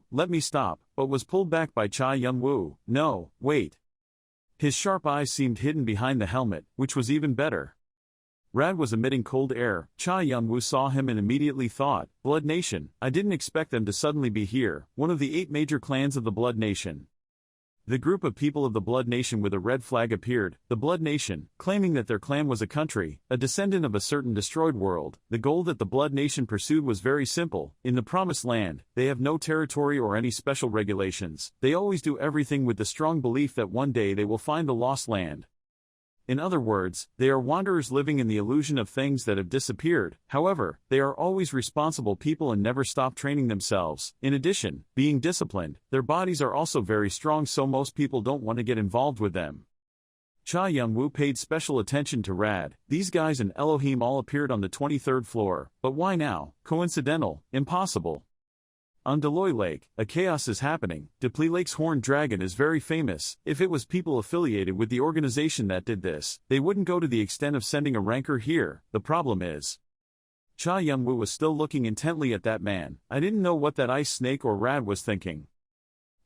Let me stop, but was pulled back by Cha Young-woo. No, wait. His sharp eyes seemed hidden behind the helmet, which was even better. Rad was emitting cold air. Cha Young-woo saw him and immediately thought, Blood Nation. I didn't expect them to suddenly be here, one of the 8 major clans of the Blood Nation. The group of people of the Blood Nation with a red flag appeared, the Blood Nation, claiming that their clan was a country, a descendant of a certain destroyed world. The goal that the Blood Nation pursued was very simple. In the Promised Land, they have no territory or any special regulations. They always do everything with the strong belief that one day they will find the lost land. In other words, they are wanderers living in the illusion of things that have disappeared. However, they are always responsible people and never stop training themselves. In addition, being disciplined, their bodies are also very strong, so most people don't want to get involved with them. Cha Young-woo paid special attention to Rad. These guys and Elohim all appeared on the 23rd floor. But why now? Coincidental? Impossible. On Deloy Lake, a chaos is happening. Depley Lake's horned dragon is very famous. If it was people affiliated with the organization that did this, they wouldn't go to the extent of sending a ranker here. The problem is... Cha Young-woo was still looking intently at that man. I didn't know what that ice snake or Rad was thinking.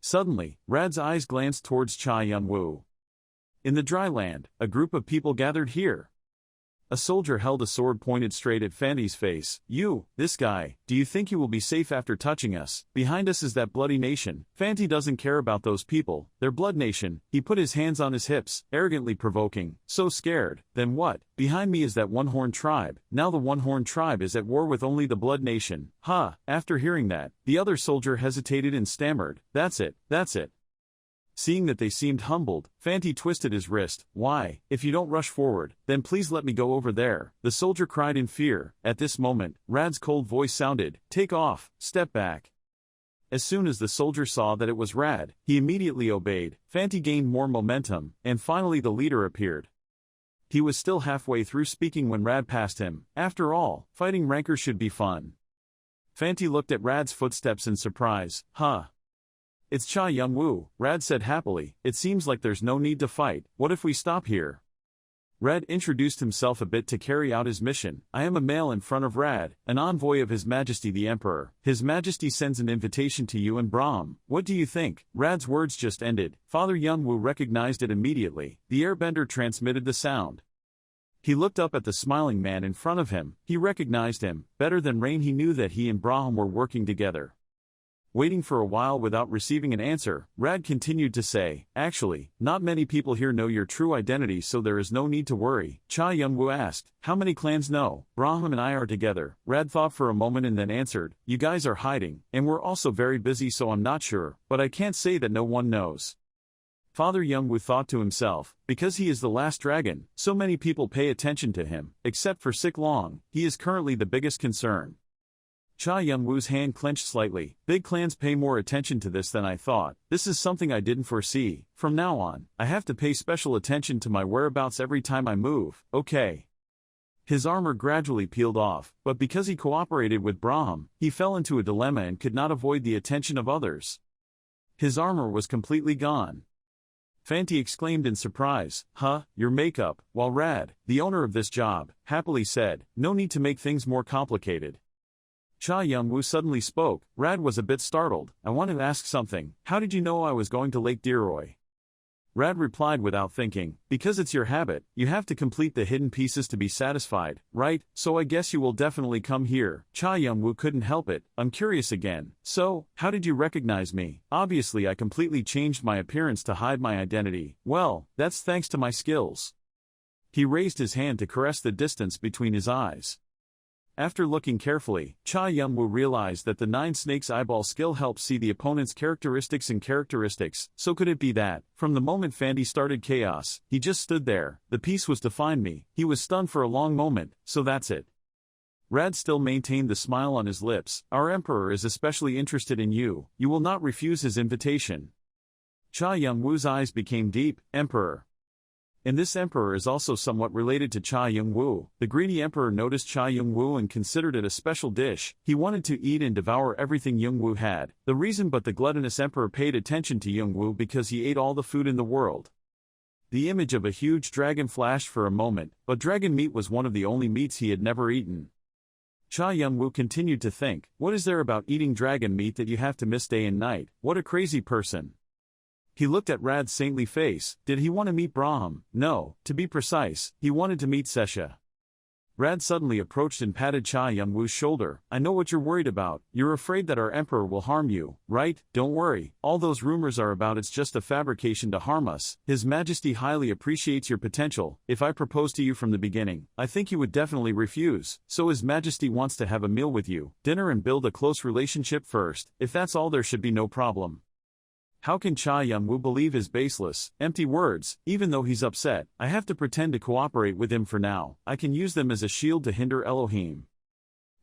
Suddenly, Rad's eyes glanced towards Cha Young-woo. In the dry land, a group of people gathered here. A soldier held a sword pointed straight at Fanty's face. "You, this guy, do you think you will be safe after touching us? Behind us is that bloody nation. Fanty doesn't care about those people, they're blood nation." He put his hands on his hips, arrogantly provoking. "So scared, then what? Behind me is that one-horned tribe. Now the one-horned tribe is at war with only the blood nation." "Ha!" After hearing that, the other soldier hesitated and stammered, "That's it, that's it." Seeing that they seemed humbled, Fanty twisted his wrist. "Why, if you don't rush forward, then please let me go over there." The soldier cried in fear. At this moment, Rad's cold voice sounded, "Take off, step back." As soon as the soldier saw that it was Rad, he immediately obeyed. Fanty gained more momentum, and finally the leader appeared. He was still halfway through speaking when Rad passed him. After all, fighting rancor should be fun. Fanty looked at Rad's footsteps in surprise. "Huh. It's Cha Young-woo," Rad said happily. "It seems like there's no need to fight. What if we stop here?" Rad introduced himself a bit to carry out his mission. "I am a male in front of Rad, an envoy of His Majesty the Emperor. His Majesty sends an invitation to you and Brahm. What do you think?" Rad's words just ended. Father Young-woo recognized it immediately. The airbender transmitted the sound. He looked up at the smiling man in front of him. He recognized him. Better than Rain, he knew that he and Brahm were working together. Waiting for a while without receiving an answer, Rad continued to say, "Actually, not many people here know your true identity, so there is no need to worry." Cha Young-woo asked, "How many clans know? Brahm and I are together." Rad thought for a moment and then answered, "You guys are hiding, and we're also very busy, so I'm not sure, but I can't say that no one knows." Father Young-woo thought to himself, because he is the last dragon, so many people pay attention to him, except for Sik Long. He is currently the biggest concern. Cha Young-woo's hand clenched slightly. "Big clans pay more attention to this than I thought. This is something I didn't foresee. From now on, I have to pay special attention to my whereabouts every time I move." "Okay." His armor gradually peeled off, but because he cooperated with Brahm, he fell into a dilemma and could not avoid the attention of others. His armor was completely gone. Fanty exclaimed in surprise, "Huh, your makeup," while Rad, the owner of this job, happily said, "No need to make things more complicated." Cha Young-woo suddenly spoke. Rad was a bit startled. "I want to ask something. How did you know I was going to Lake Deroy?" Rad replied without thinking, "Because it's your habit, you have to complete the hidden pieces to be satisfied, right? So I guess you will definitely come here." Cha Young-woo couldn't help it. "I'm curious again. So, how did you recognize me?" "Obviously I completely changed my appearance to hide my identity." "Well, that's thanks to my skills." He raised his hand to caress the distance between his eyes. After looking carefully, Cha Young-woo realized that the Nine Snakes Eyeball skill helps see the opponent's characteristics and characteristics. So could it be that, from the moment Fanty started chaos, he just stood there? The piece was to find me. He was stunned for a long moment. "So that's it." Rad still maintained the smile on his lips. "Our Emperor is especially interested in you. You will not refuse his invitation." Cha Young-woo's eyes became deep. "Emperor?" And this emperor is also somewhat related to Cha Young-woo. The greedy emperor noticed Cha Young-woo and considered it a special dish. He wanted to eat and devour everything Young-woo had. The reason but the gluttonous emperor paid attention to Young-woo because he ate all the food in the world. The image of a huge dragon flashed for a moment, but dragon meat was one of the only meats he had never eaten. Cha Young-woo continued to think, what is there about eating dragon meat that you have to miss day and night? What a crazy person. He looked at Rad's saintly face. Did he want to meet Brahm? No, to be precise, he wanted to meet Sesha. Rad suddenly approached and patted Cha Young-woo's shoulder. I know what you're worried about. You're afraid that our emperor will harm you, right? Don't worry. All those rumors are about it's just a fabrication to harm us. His Majesty highly appreciates your potential. If I proposed to you from the beginning, I think you would definitely refuse. So His Majesty wants to have a meal with you, dinner and build a close relationship first. If that's all, there should be no problem. How can Cha Young-woo believe his baseless, empty words? Even though he's upset, I have to pretend to cooperate with him for now. I can use them as a shield to hinder Elohim.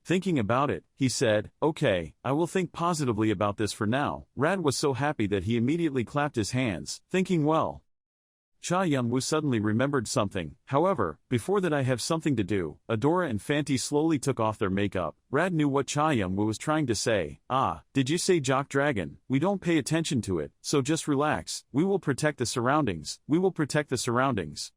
Thinking about it, he said, okay, I will think positively about this for now. Rad was so happy that he immediately clapped his hands, thinking well. Cha Young-woo suddenly remembered something. However, before that I have something to do. Adora and Fanty slowly took off their makeup. Rad knew what Cha Young-woo was trying to say. Ah, did you say Jock Dragon? We don't pay attention to it, so just relax. We will protect the surroundings. We will protect the surroundings.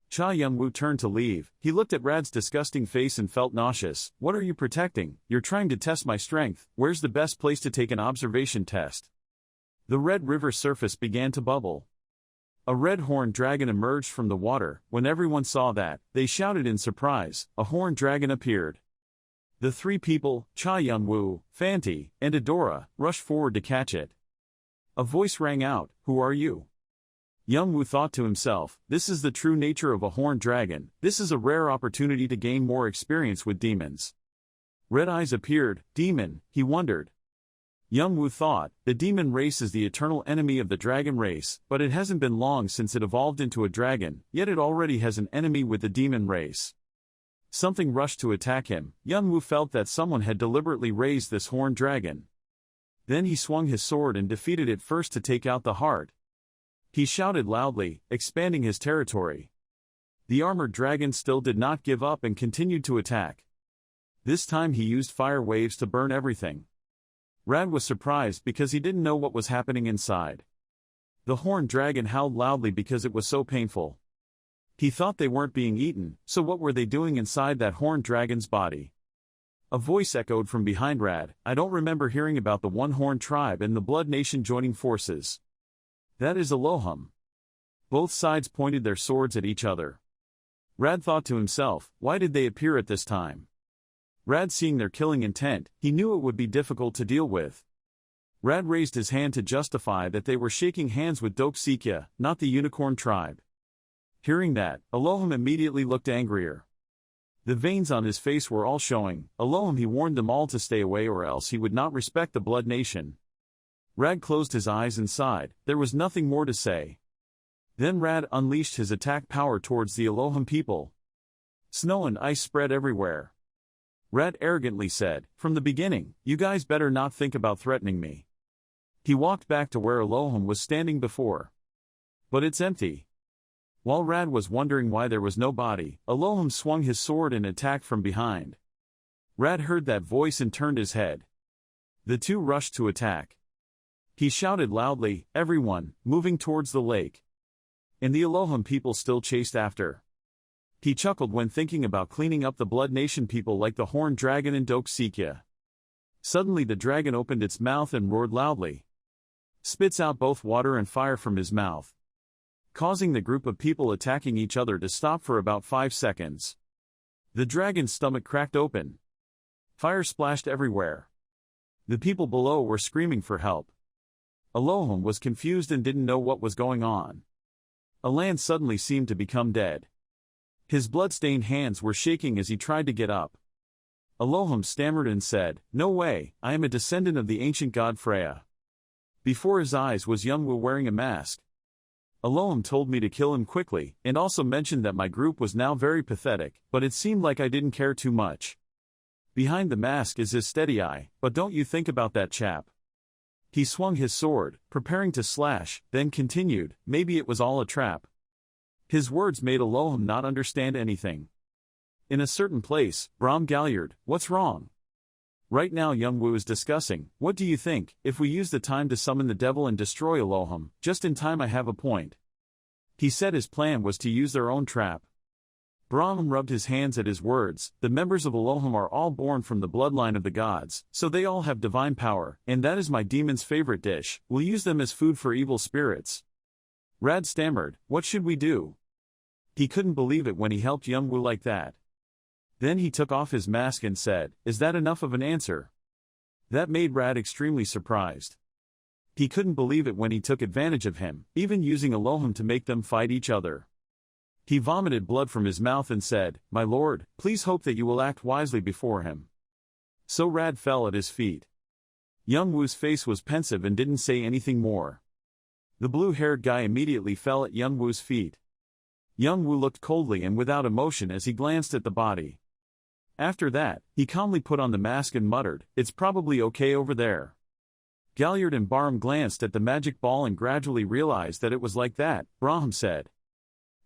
Cha Young-woo turned to leave. He looked at Rad's disgusting face and felt nauseous. What are you protecting? You're trying to test my strength. Where's the best place to take an observation test? The Red River surface began to bubble. A red-horned dragon emerged from the water. When everyone saw that, they shouted in surprise. A horned dragon appeared. The three people, Cha Young-woo, Fanti, and Adora, rushed forward to catch it. A voice rang out, "Who are you?" Young-woo thought to himself, this is the true nature of a horned dragon. This is a rare opportunity to gain more experience with demons. Red eyes appeared. Demon, he wondered. Young-woo thought, the demon race is the eternal enemy of the dragon race, but it hasn't been long since it evolved into a dragon, yet it already has an enemy with the demon race. Something rushed to attack him. Young-woo felt that someone had deliberately raised this horned dragon. Then he swung his sword and defeated it first to take out the heart. He shouted loudly, expanding his territory. The armored dragon still did not give up and continued to attack. This time he used fire waves to burn everything. Rad was surprised because he didn't know what was happening inside. The horned dragon howled loudly because it was so painful. He thought they weren't being eaten, so what were they doing inside that horned dragon's body? A voice echoed from behind Rad, I don't remember hearing about the one-horned tribe and the Blood Nation joining forces. That is Elohim. Both sides pointed their swords at each other. Rad thought to himself, why did they appear at this time? Rad seeing their killing intent, he knew it would be difficult to deal with. Rad raised his hand to justify that they were shaking hands with Doksikya, not the unicorn tribe. Hearing that, Elohim immediately looked angrier. The veins on his face were all showing. Elohim he warned them all to stay away or else he would not respect the Blood Nation. Rad closed his eyes and sighed. There was nothing more to say. Then Rad unleashed his attack power towards the Elohim people. Snow and ice spread everywhere. Rad arrogantly said, from the beginning, you guys better not think about threatening me. He walked back to where Elohim was standing before. But it's empty. While Rad was wondering why there was no body, Elohim swung his sword and attacked from behind. Rad heard that voice and turned his head. The two rushed to attack. He shouted loudly, everyone, moving towards the lake. And the Elohim people still chased after. He chuckled when thinking about cleaning up the Blood Nation people like the horned dragon and Doksikya. Suddenly the dragon opened its mouth and roared loudly. Spits out both water and fire from his mouth, causing the group of people attacking each other to stop for about 5 seconds. The dragon's stomach cracked open. Fire splashed everywhere. The people below were screaming for help. Elohim was confused and didn't know what was going on. Alan suddenly seemed to become dead. His blood-stained hands were shaking as he tried to get up. Elohim stammered and said, no way, I am a descendant of the ancient god Freya. Before his eyes was Young-woo wearing a mask. Elohim told me to kill him quickly, and also mentioned that my group was now very pathetic, but it seemed like I didn't care too much. Behind the mask is his steady eye, but don't you think about that chap. He swung his sword, preparing to slash, then continued, maybe it was all a trap. His words made Elohim not understand anything. In a certain place, Brahm Gallard, what's wrong? Right now Young-woo is discussing, what do you think, if we use the time to summon the devil and destroy Elohim, just in time I have a point. He said his plan was to use their own trap. Brahm rubbed his hands at his words, the members of Elohim are all born from the bloodline of the gods, so they all have divine power, and that is my demon's favorite dish, we'll use them as food for evil spirits. Rad stammered, what should we do? He couldn't believe it when he helped Young-woo like that. Then he took off his mask and said, is that enough of an answer? That made Rad extremely surprised. He couldn't believe it when he took advantage of him, even using Elohim to make them fight each other. He vomited blood from his mouth and said, my lord, please hope that you will act wisely before him. So Rad fell at his feet. Young-woo's face was pensive and didn't say anything more. The blue-haired guy immediately fell at Young-woo's feet. Young-woo looked coldly and without emotion as he glanced at the body. After that, he calmly put on the mask and muttered, it's probably okay over there. Gallard and Brahm glanced at the magic ball and gradually realized that it was like that. Brahm said.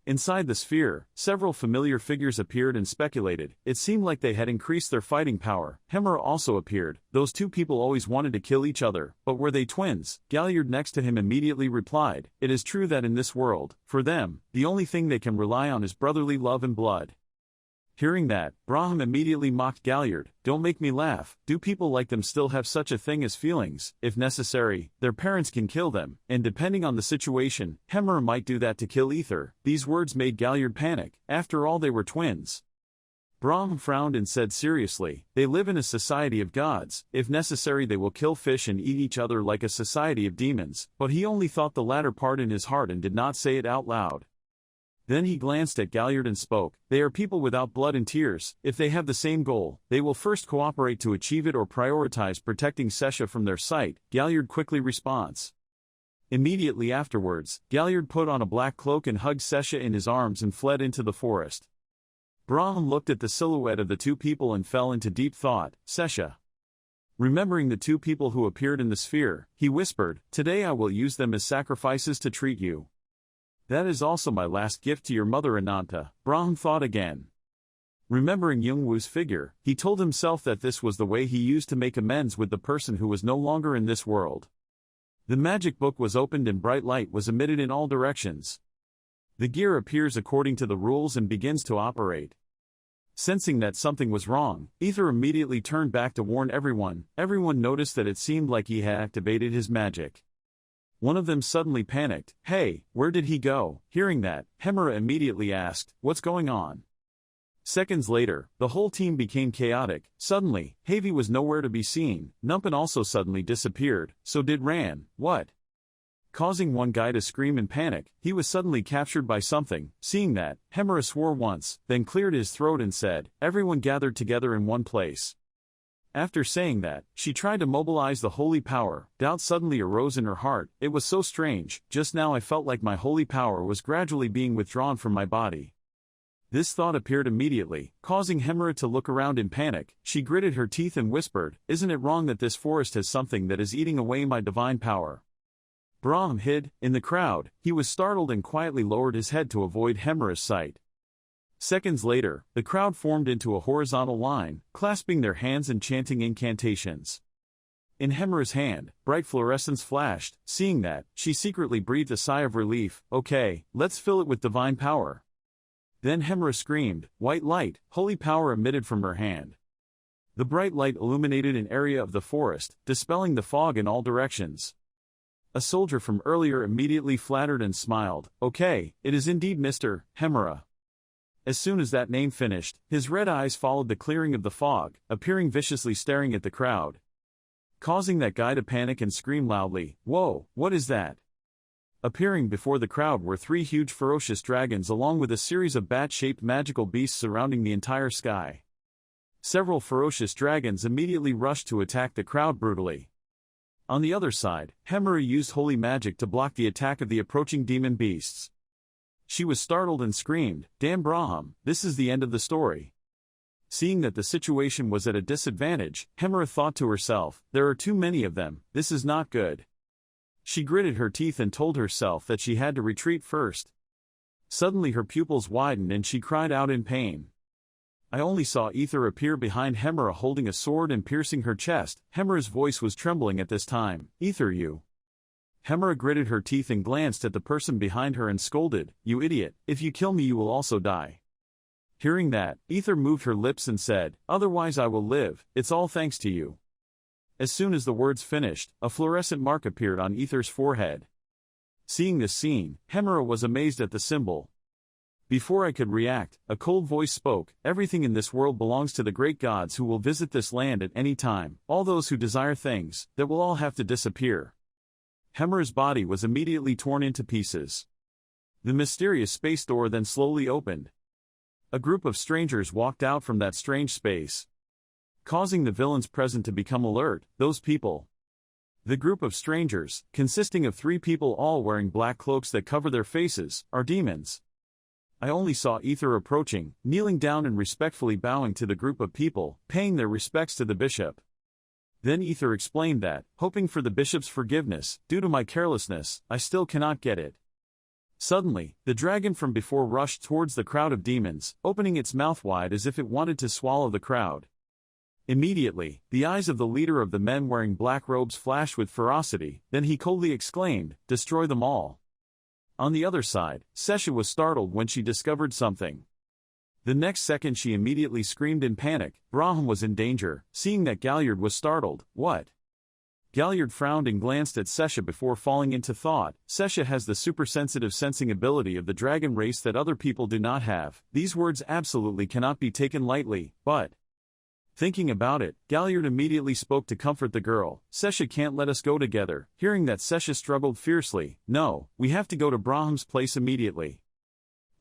Inside the sphere, several familiar figures appeared and speculated. It seemed like they had increased their fighting power. Hemera also appeared. Those two people always wanted to kill each other, but were they twins? Gallard next to him immediately replied, it is true that in this world, for them, the only thing they can rely on is brotherly love and blood. Hearing that, Braham immediately mocked Gallard. Don't make me laugh. Do people like them still have such a thing as feelings? If necessary, their parents can kill them, and depending on the situation, Hemera might do that to kill Ether. These words made Gallard panic. After all, they were twins. Braham frowned and said seriously, they live in a society of gods. If necessary, they will kill fish and eat each other like a society of demons. But he only thought the latter part in his heart and did not say it out loud. Then he glanced at Gallard and spoke, they are people without blood and tears. If they have the same goal, they will first cooperate to achieve it or prioritize protecting Sesha from their sight. Gallard quickly responds. Immediately afterwards, Gallard put on a black cloak and hugged Sesha in his arms and fled into the forest. Braham looked at the silhouette of the two people and fell into deep thought. Sesha. Remembering the two people who appeared in the sphere, he whispered, today I will use them as sacrifices to treat you. That is also my last gift to your mother Ananta. Braham thought again. Remembering Yoongwoo's figure, he told himself that this was the way he used to make amends with the person who was no longer in this world. The magic book was opened and bright light was emitted in all directions. The gear appears according to the rules and begins to operate. Sensing that something was wrong, Ether immediately turned back to warn everyone. Everyone noticed that it seemed like he had activated his magic. One of them suddenly panicked. Hey, where did he go? Hearing that, Hemera immediately asked, what's going on? Seconds later, the whole team became chaotic. Suddenly, Havy was nowhere to be seen. Numpin also suddenly disappeared, so did Ran. What? Causing one guy to scream in panic, he was suddenly captured by something. Seeing that, Hemera swore once, then cleared his throat and said, everyone gathered together in one place. After saying that, she tried to mobilize the holy power. Doubt suddenly arose in her heart. It was so strange. Just now I felt like my holy power was gradually being withdrawn from my body. This thought appeared immediately, causing Hemera to look around in panic. She gritted her teeth and whispered, isn't it wrong that this forest has something that is eating away my divine power? Braham hid in the crowd. He was startled and quietly lowered his head to avoid Hemera's sight. Seconds later, the crowd formed into a horizontal line, clasping their hands and chanting incantations. In Hemera's hand, bright fluorescence flashed. Seeing that, she secretly breathed a sigh of relief. Okay, let's fill it with divine power. Then Hemera screamed, white light, holy power emitted from her hand. The bright light illuminated an area of the forest, dispelling the fog in all directions. A soldier from earlier immediately flattered and smiled. Okay, it is indeed Mr. Hemera. As soon as that name finished, his red eyes followed the clearing of the fog, appearing viciously staring at the crowd. Causing that guy to panic and scream loudly, whoa, what is that? Appearing before the crowd were three huge ferocious dragons along with a series of bat-shaped magical beasts surrounding the entire sky. Several ferocious dragons immediately rushed to attack the crowd brutally. On the other side, Hemera used holy magic to block the attack of the approaching demon beasts. She was startled and screamed, damn Braham, this is the end of the story. Seeing that the situation was at a disadvantage, Hemera thought to herself, there are too many of them, this is not good. She gritted her teeth and told herself that she had to retreat first. Suddenly her pupils widened and she cried out in pain. I only saw Ether appear behind Hemera holding a sword and piercing her chest. Hemera's voice was trembling at this time. Ether, you. Hemera gritted her teeth and glanced at the person behind her and scolded, you idiot, if you kill me you will also die. Hearing that, Ether moved her lips and said, otherwise I will live, it's all thanks to you. As soon as the words finished, a fluorescent mark appeared on Ether's forehead. Seeing this scene, Hemera was amazed at the symbol. Before I could react, a cold voice spoke, everything in this world belongs to the great gods who will visit this land at any time, all those who desire things, that will all have to disappear. Hemera's body was immediately torn into pieces. The mysterious space door then slowly opened. A group of strangers walked out from that strange space, causing the villains present to become alert. Those people. The group of strangers, consisting of 3 people all wearing black cloaks that cover their faces, are demons. I only saw Ether approaching, kneeling down and respectfully bowing to the group of people, paying their respects to the bishop. Then Ether explained that, hoping for the bishop's forgiveness, due to my carelessness, I still cannot get it. Suddenly, the dragon from before rushed towards the crowd of demons, opening its mouth wide as if it wanted to swallow the crowd. Immediately, the eyes of the leader of the men wearing black robes flashed with ferocity, then he coldly exclaimed, destroy them all. On the other side, Sesha was startled when she discovered something. The next second she immediately screamed in panic. Braham was in danger. Seeing that, Gallard was startled. What? Gallard frowned and glanced at Sesha before falling into thought. Sesha has the super-sensitive sensing ability of the dragon race that other people do not have. These words absolutely cannot be taken lightly, but... Thinking about it, Gallard immediately spoke to comfort the girl. Sesha can't let us go together. Hearing that, Sesha struggled fiercely. No, we have to go to Braham's place immediately.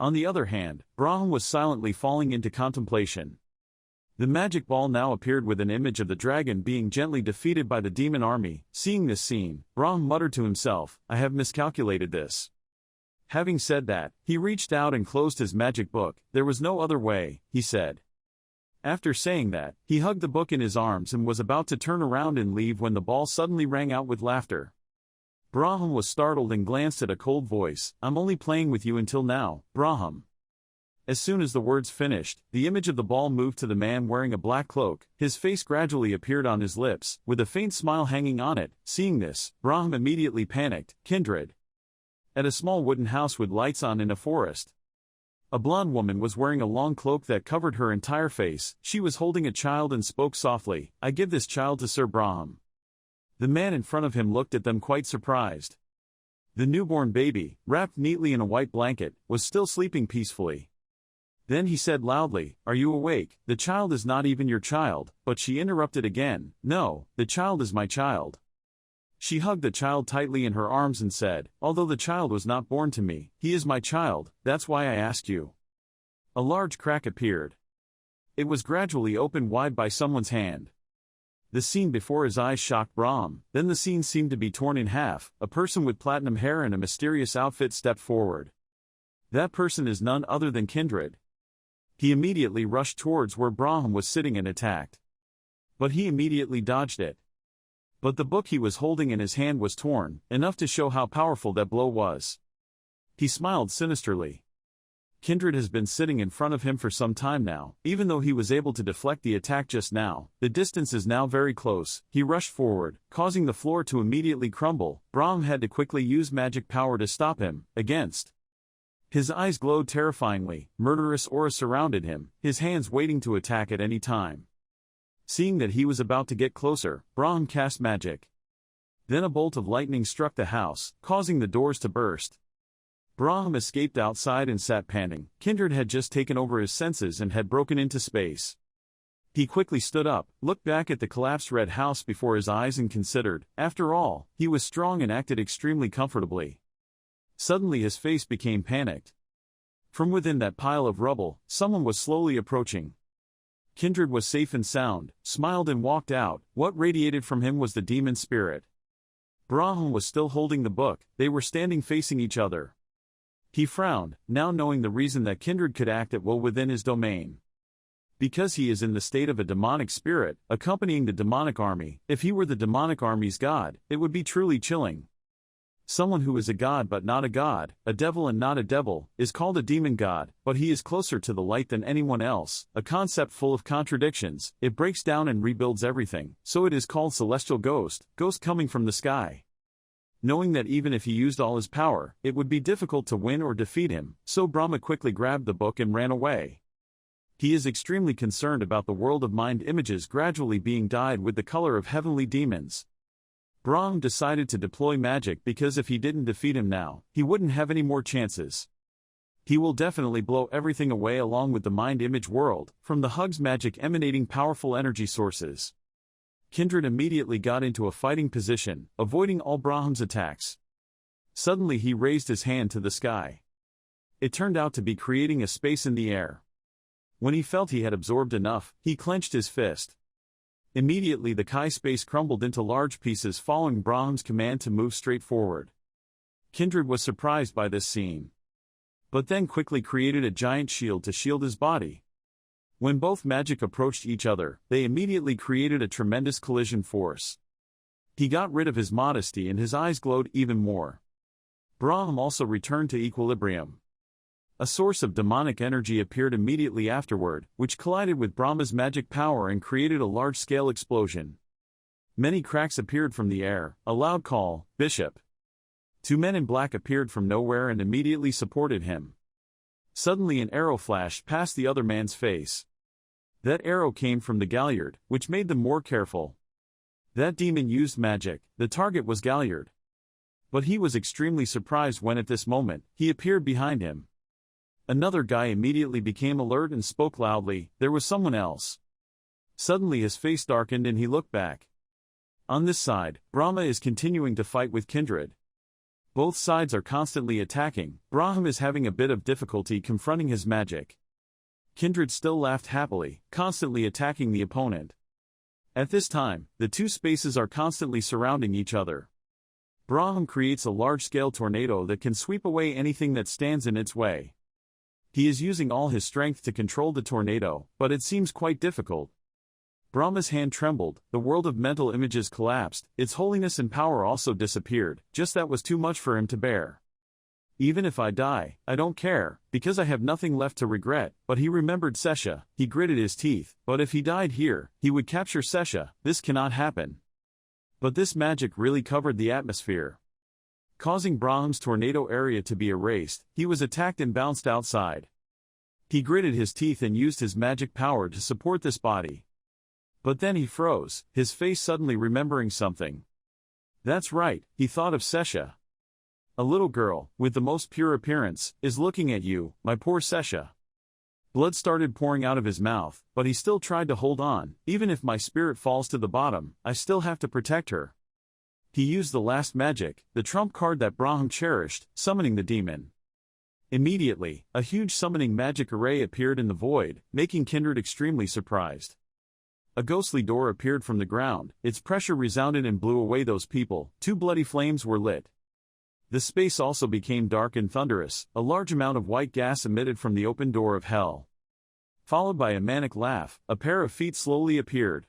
On the other hand, Braham was silently falling into contemplation. The magic ball now appeared with an image of the dragon being gently defeated by the demon army. Seeing this scene, Braham muttered to himself, I have miscalculated this. Having said that, he reached out and closed his magic book. There was no other way, he said. After saying that, he hugged the book in his arms and was about to turn around and leave when the ball suddenly rang out with laughter. Braham was startled and glanced at a cold voice. I'm only playing with you until now, Braham. As soon as the words finished, the image of the ball moved to the man wearing a black cloak. His face gradually appeared on his lips, with a faint smile hanging on it. Seeing this, Braham immediately panicked. Kindred. At a small wooden house with lights on in a forest. A blonde woman was wearing a long cloak that covered her entire face. She was holding a child and spoke softly. I give this child to Sir Braham. The man in front of him looked at them quite surprised. The newborn baby, wrapped neatly in a white blanket, was still sleeping peacefully. Then he said loudly, Are you awake? The child is not even your child. But she interrupted again. No, the child is my child. She hugged the child tightly in her arms and said, Although the child was not born to me, he is my child, that's why I asked you. A large crack appeared. It was gradually opened wide by someone's hand. The scene before his eyes shocked Braham. Then the scene seemed to be torn in half. A person with platinum hair and a mysterious outfit stepped forward. That person is none other than Kindred. He immediately rushed towards where Braham was sitting and attacked. But he immediately dodged it. But the book he was holding in his hand was torn, enough to show how powerful that blow was. He smiled sinisterly. Kindred has been sitting in front of him for some time now. Even though he was able to deflect the attack just now, the distance is now very close. He rushed forward, causing the floor to immediately crumble. Braham had to quickly use magic power to stop him. His eyes glowed terrifyingly. Murderous aura surrounded him, his hands waiting to attack at any time. Seeing that he was about to get closer, Braham cast magic. Then a bolt of lightning struck the house, causing the doors to burst. Braham escaped outside and sat panting. Kindred had just taken over his senses and had broken into space. He quickly stood up, looked back at the collapsed red house before his eyes and considered. After all, he was strong and acted extremely comfortably. Suddenly his face became panicked. From within that pile of rubble, someone was slowly approaching. Kindred was safe and sound, smiled and walked out. What radiated from him was the demon spirit. Braham was still holding the book. They were standing facing each other. He frowned, now knowing the reason that Kindred could act at will within his domain. Because he is in the state of a demonic spirit, accompanying the demonic army. If he were the demonic army's god, it would be truly chilling. Someone who is a god but not a god, a devil and not a devil, is called a demon god, but he is closer to the light than anyone else, a concept full of contradictions. It breaks down and rebuilds everything, so it is called celestial ghost coming from the sky. Knowing that even if he used all his power, it would be difficult to win or defeat him, so Brahma quickly grabbed the book and ran away. He is extremely concerned about the world of mind images gradually being dyed with the color of heavenly demons. Brahma decided to deploy magic because if he didn't defeat him now, he wouldn't have any more chances. He will definitely blow everything away along with the mind image world, from the hugs magic emanating powerful energy sources. Kindred immediately got into a fighting position, avoiding all Brahm's attacks. Suddenly he raised his hand to the sky. It turned out to be creating a space in the air. When he felt he had absorbed enough, he clenched his fist. Immediately the Kai space crumbled into large pieces following Brahm's command to move straight forward. Kindred was surprised by this scene. But then quickly created a giant shield to shield his body. When both magic approached each other, they immediately created a tremendous collision force. He got rid of his modesty and his eyes glowed even more. Brahm also returned to equilibrium. A source of demonic energy appeared immediately afterward, which collided with Brahma's magic power and created a large-scale explosion. Many cracks appeared from the air. A loud call, "Bishop!" Two men in black appeared from nowhere and immediately supported him. Suddenly an arrow flashed past the other man's face. That arrow came from the Gallard, which made them more careful. That demon used magic, the target was Gallard. But he was extremely surprised when at this moment, he appeared behind him. Another guy immediately became alert and spoke loudly, there was someone else. Suddenly his face darkened and he looked back. On this side, Brahma is continuing to fight with Kindred. Both sides are constantly attacking, Brahma is having a bit of difficulty confronting his magic. Kindred still laughed happily, constantly attacking the opponent. At this time, the two spaces are constantly surrounding each other. Brahma creates a large-scale tornado that can sweep away anything that stands in its way. He is using all his strength to control the tornado, but it seems quite difficult. Brahma's hand trembled, the world of mental images collapsed, its holiness and power also disappeared, just that was too much for him to bear. Even if I die, I don't care, because I have nothing left to regret, but he remembered Sesha, he gritted his teeth, but if he died here, he would capture Sesha, this cannot happen. But this magic really covered the atmosphere. Causing Brahm's tornado area to be erased, he was attacked and bounced outside. He gritted his teeth and used his magic power to support this body. But then he froze, his face suddenly remembering something. That's right, he thought of Sesha. A little girl, with the most pure appearance, is looking at you, my poor Sesha. Blood started pouring out of his mouth, but he still tried to hold on, even if my spirit falls to the bottom, I still have to protect her. He used the last magic, the trump card that Brahma cherished, summoning the demon. Immediately, a huge summoning magic array appeared in the void, making Kindred extremely surprised. A ghostly door appeared from the ground, its pressure resounded and blew away those people, two bloody flames were lit. The space also became dark and thunderous, a large amount of white gas emitted from the open door of hell. Followed by a manic laugh, a pair of feet slowly appeared.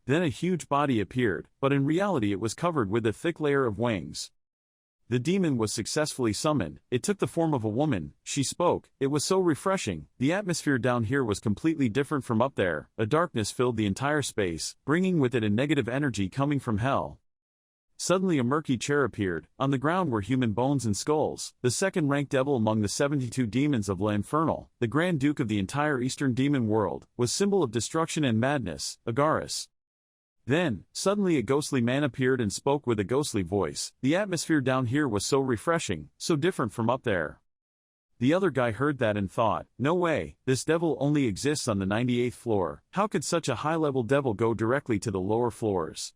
Then a huge body appeared, but in reality it was covered with a thick layer of wings. The demon was successfully summoned, it took the form of a woman, she spoke, it was so refreshing, the atmosphere down here was completely different from up there, a darkness filled the entire space, bringing with it a negative energy coming from hell. Suddenly a murky chair appeared, on the ground were human bones and skulls, the second-ranked devil among the 72 demons of La Infernal, the Grand Duke of the entire Eastern demon world, was symbol of destruction and madness, Agaris. Then, suddenly a ghostly man appeared and spoke with a ghostly voice, the atmosphere down here was so refreshing, so different from up there. The other guy heard that and thought, no way, this devil only exists on the 98th floor, how could such a high-level devil go directly to the lower floors?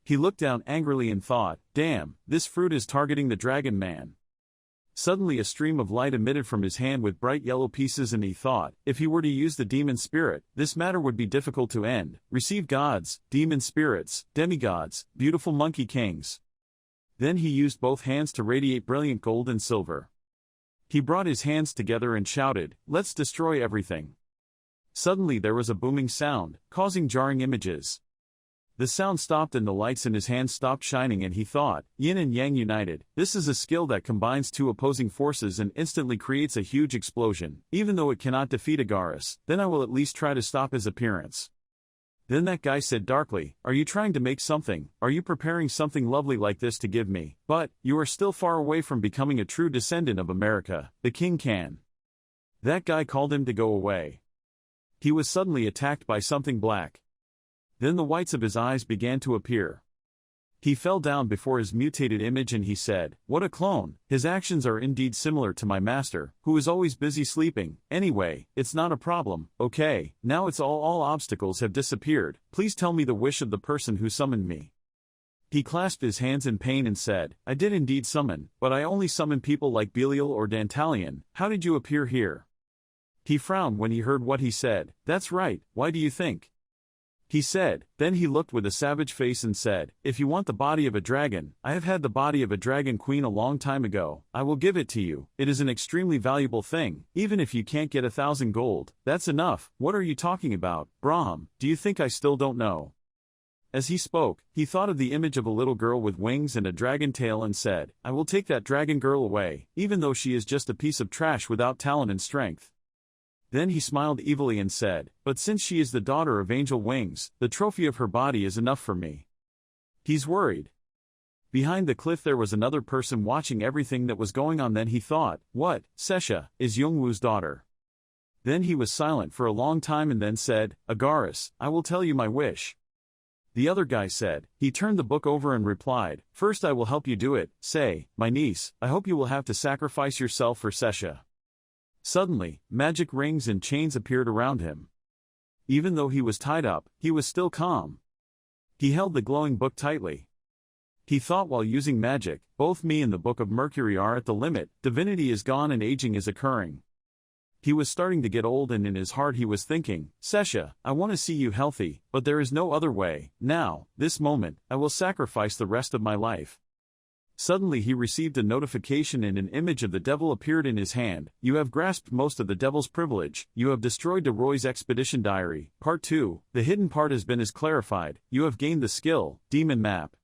He looked down angrily and thought, damn, this fruit is targeting the dragon man. Suddenly a stream of light emitted from his hand with bright yellow pieces and he thought, if he were to use the demon spirit, this matter would be difficult to end. Receive gods, demon spirits, demigods, beautiful monkey kings. Then he used both hands to radiate brilliant gold and silver. He brought his hands together and shouted, let's destroy everything. Suddenly there was a booming sound, causing jarring images. The sound stopped and the lights in his hands stopped shining and he thought, yin and yang united, this is a skill that combines two opposing forces and instantly creates a huge explosion, even though it cannot defeat Agaris, then I will at least try to stop his appearance. Then that guy said darkly, are you trying to make something, are you preparing something lovely like this to give me, but, you are still far away from becoming a true descendant of America, the king can. That guy called him to go away. He was suddenly attacked by something black. Then the whites of his eyes began to appear. He fell down before his mutated image and he said, what a clone, his actions are indeed similar to my master, who is always busy sleeping, anyway, it's not a problem, okay, now it's all obstacles have disappeared, please tell me the wish of the person who summoned me. He clasped his hands in pain and said, I did indeed summon, but I only summon people like Belial or Dantalion, how did you appear here? He frowned when he heard what he said, that's right, why do you think? He said, then he looked with a savage face and said, if you want the body of a dragon, I have had the body of a dragon queen a long time ago, I will give it to you, it is an extremely valuable thing, even if you can't get 1,000 gold, that's enough, what are you talking about, Brahm, do you think I still don't know? As he spoke, he thought of the image of a little girl with wings and a dragon tail and said, I will take that dragon girl away, even though she is just a piece of trash without talent and strength. Then he smiled evilly and said, but since she is the daughter of angel wings, the trophy of her body is enough for me. He's worried. Behind the cliff there was another person watching everything that was going on. Then he thought, what, Sesha, is Youngwoo's daughter? Then he was silent for a long time and then said, Agaris, I will tell you my wish. The other guy said, he turned the book over and replied, first I will help you do it, say, my niece, I hope you will have to sacrifice yourself for Sesha. Suddenly, magic rings and chains appeared around him. Even though he was tied up, he was still calm. He held the glowing book tightly. He thought while using magic, both me and the Book of Mercury are at the limit, divinity is gone and aging is occurring. He was starting to get old and in his heart he was thinking, Sesha, I want to see you healthy, but there is no other way. Now, this moment, I will sacrifice the rest of my life. Suddenly he received a notification and an image of the devil appeared in his hand. You have grasped most of the devil's privilege. You have destroyed De Roy's expedition diary. Part 2, the hidden part has been clarified. You have gained the skill, Demon Map.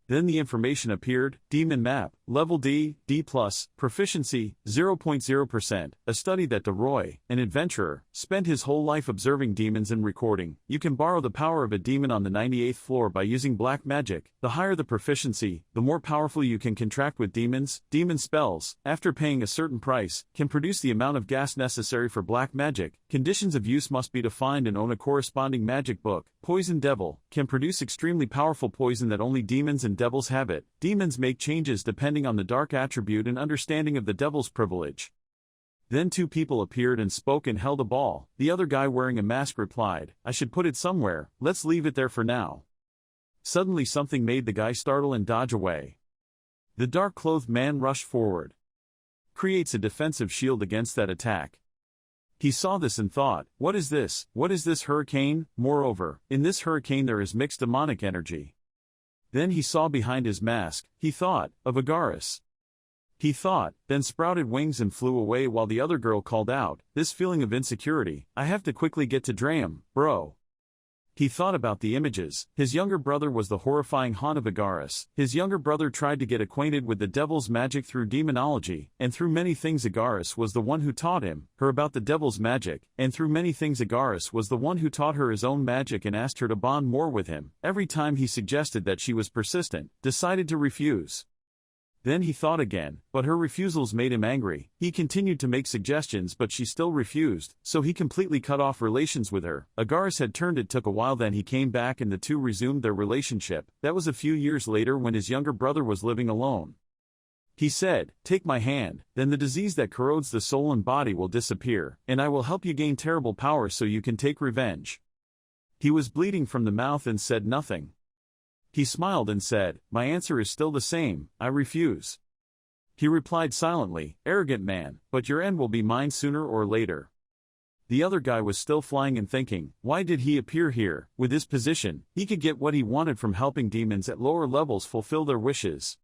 Then the information appeared, Demon Map, Level D, D+, Proficiency, 0.0%, a study that De Roy, an adventurer, spent his whole life observing demons and recording. You can borrow the power of a demon on the 98th floor by using black magic. The higher the proficiency, the more powerful you can contract with demons. Demon spells, after paying a certain price, can produce the amount of gas necessary for black magic. Conditions of use must be defined and own a corresponding magic book. Poison Devil, can produce extremely powerful poison that only demons and devils have it. Demons make changes depending on the dark attribute and understanding of the devil's privilege. Then two people appeared and spoke and held a ball. The other guy wearing a mask replied, I should put it somewhere, let's leave it there for now. Suddenly something made the guy startle and dodge away. The dark-clothed man rushed forward. Creates a defensive shield against that attack. He saw this and thought, what is this? What is this hurricane? Moreover, in this hurricane there is mixed demonic energy. Then he saw behind his mask, he thought, of Agaris. He thought, then sprouted wings and flew away while the other girl called out, this feeling of insecurity, I have to quickly get to Draham, bro. He thought about the images. His younger brother was the horrifying haunt of Agaris. His younger brother tried to get acquainted with the devil's magic through demonology, and through many things Agaris was the one who taught her about the devil's magic, and through many things Agaris was the one who taught her his own magic and asked her to bond more with him. Every time he suggested that she was persistent, decided to refuse. Then he thought again, but her refusals made him angry. He continued to make suggestions but she still refused, so he completely cut off relations with her. Agaris had turned. It took a while, then he came back and the two resumed their relationship. That was a few years later when his younger brother was living alone. He said, take my hand, then the disease that corrodes the soul and body will disappear, and I will help you gain terrible power so you can take revenge. He was bleeding from the mouth and said nothing. He smiled and said, my answer is still the same, I refuse. He replied silently, arrogant man, but your end will be mine sooner or later. The other guy was still flying and thinking, why did he appear here? With his position, he could get what he wanted from helping demons at lower levels fulfill their wishes.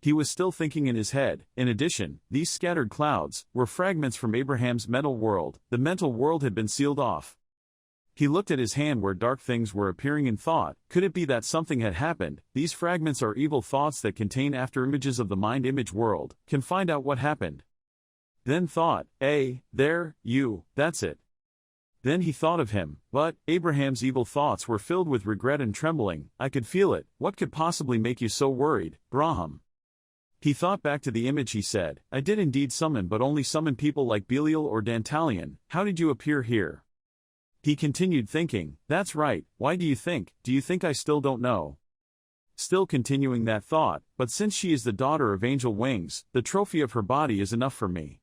He was still thinking in his head. In addition, these scattered clouds were fragments from Abraham's mental world. The mental world had been sealed off. He looked at his hand where dark things were appearing and thought, could it be that something had happened? These fragments are evil thoughts that contain after images of the mind image world, can find out what happened. Then thought, there, you, that's it. Then he thought of him, but Abraham's evil thoughts were filled with regret and trembling. I could feel it. What could possibly make you so worried, Braham? He thought back to the image. He said, I did indeed summon, but only summon people like Belial or Dantalion. How did you appear here? He continued thinking, that's right, why do you think I still don't know? Still continuing that thought, but since she is the daughter of Angel Wings, the trophy of her body is enough for me.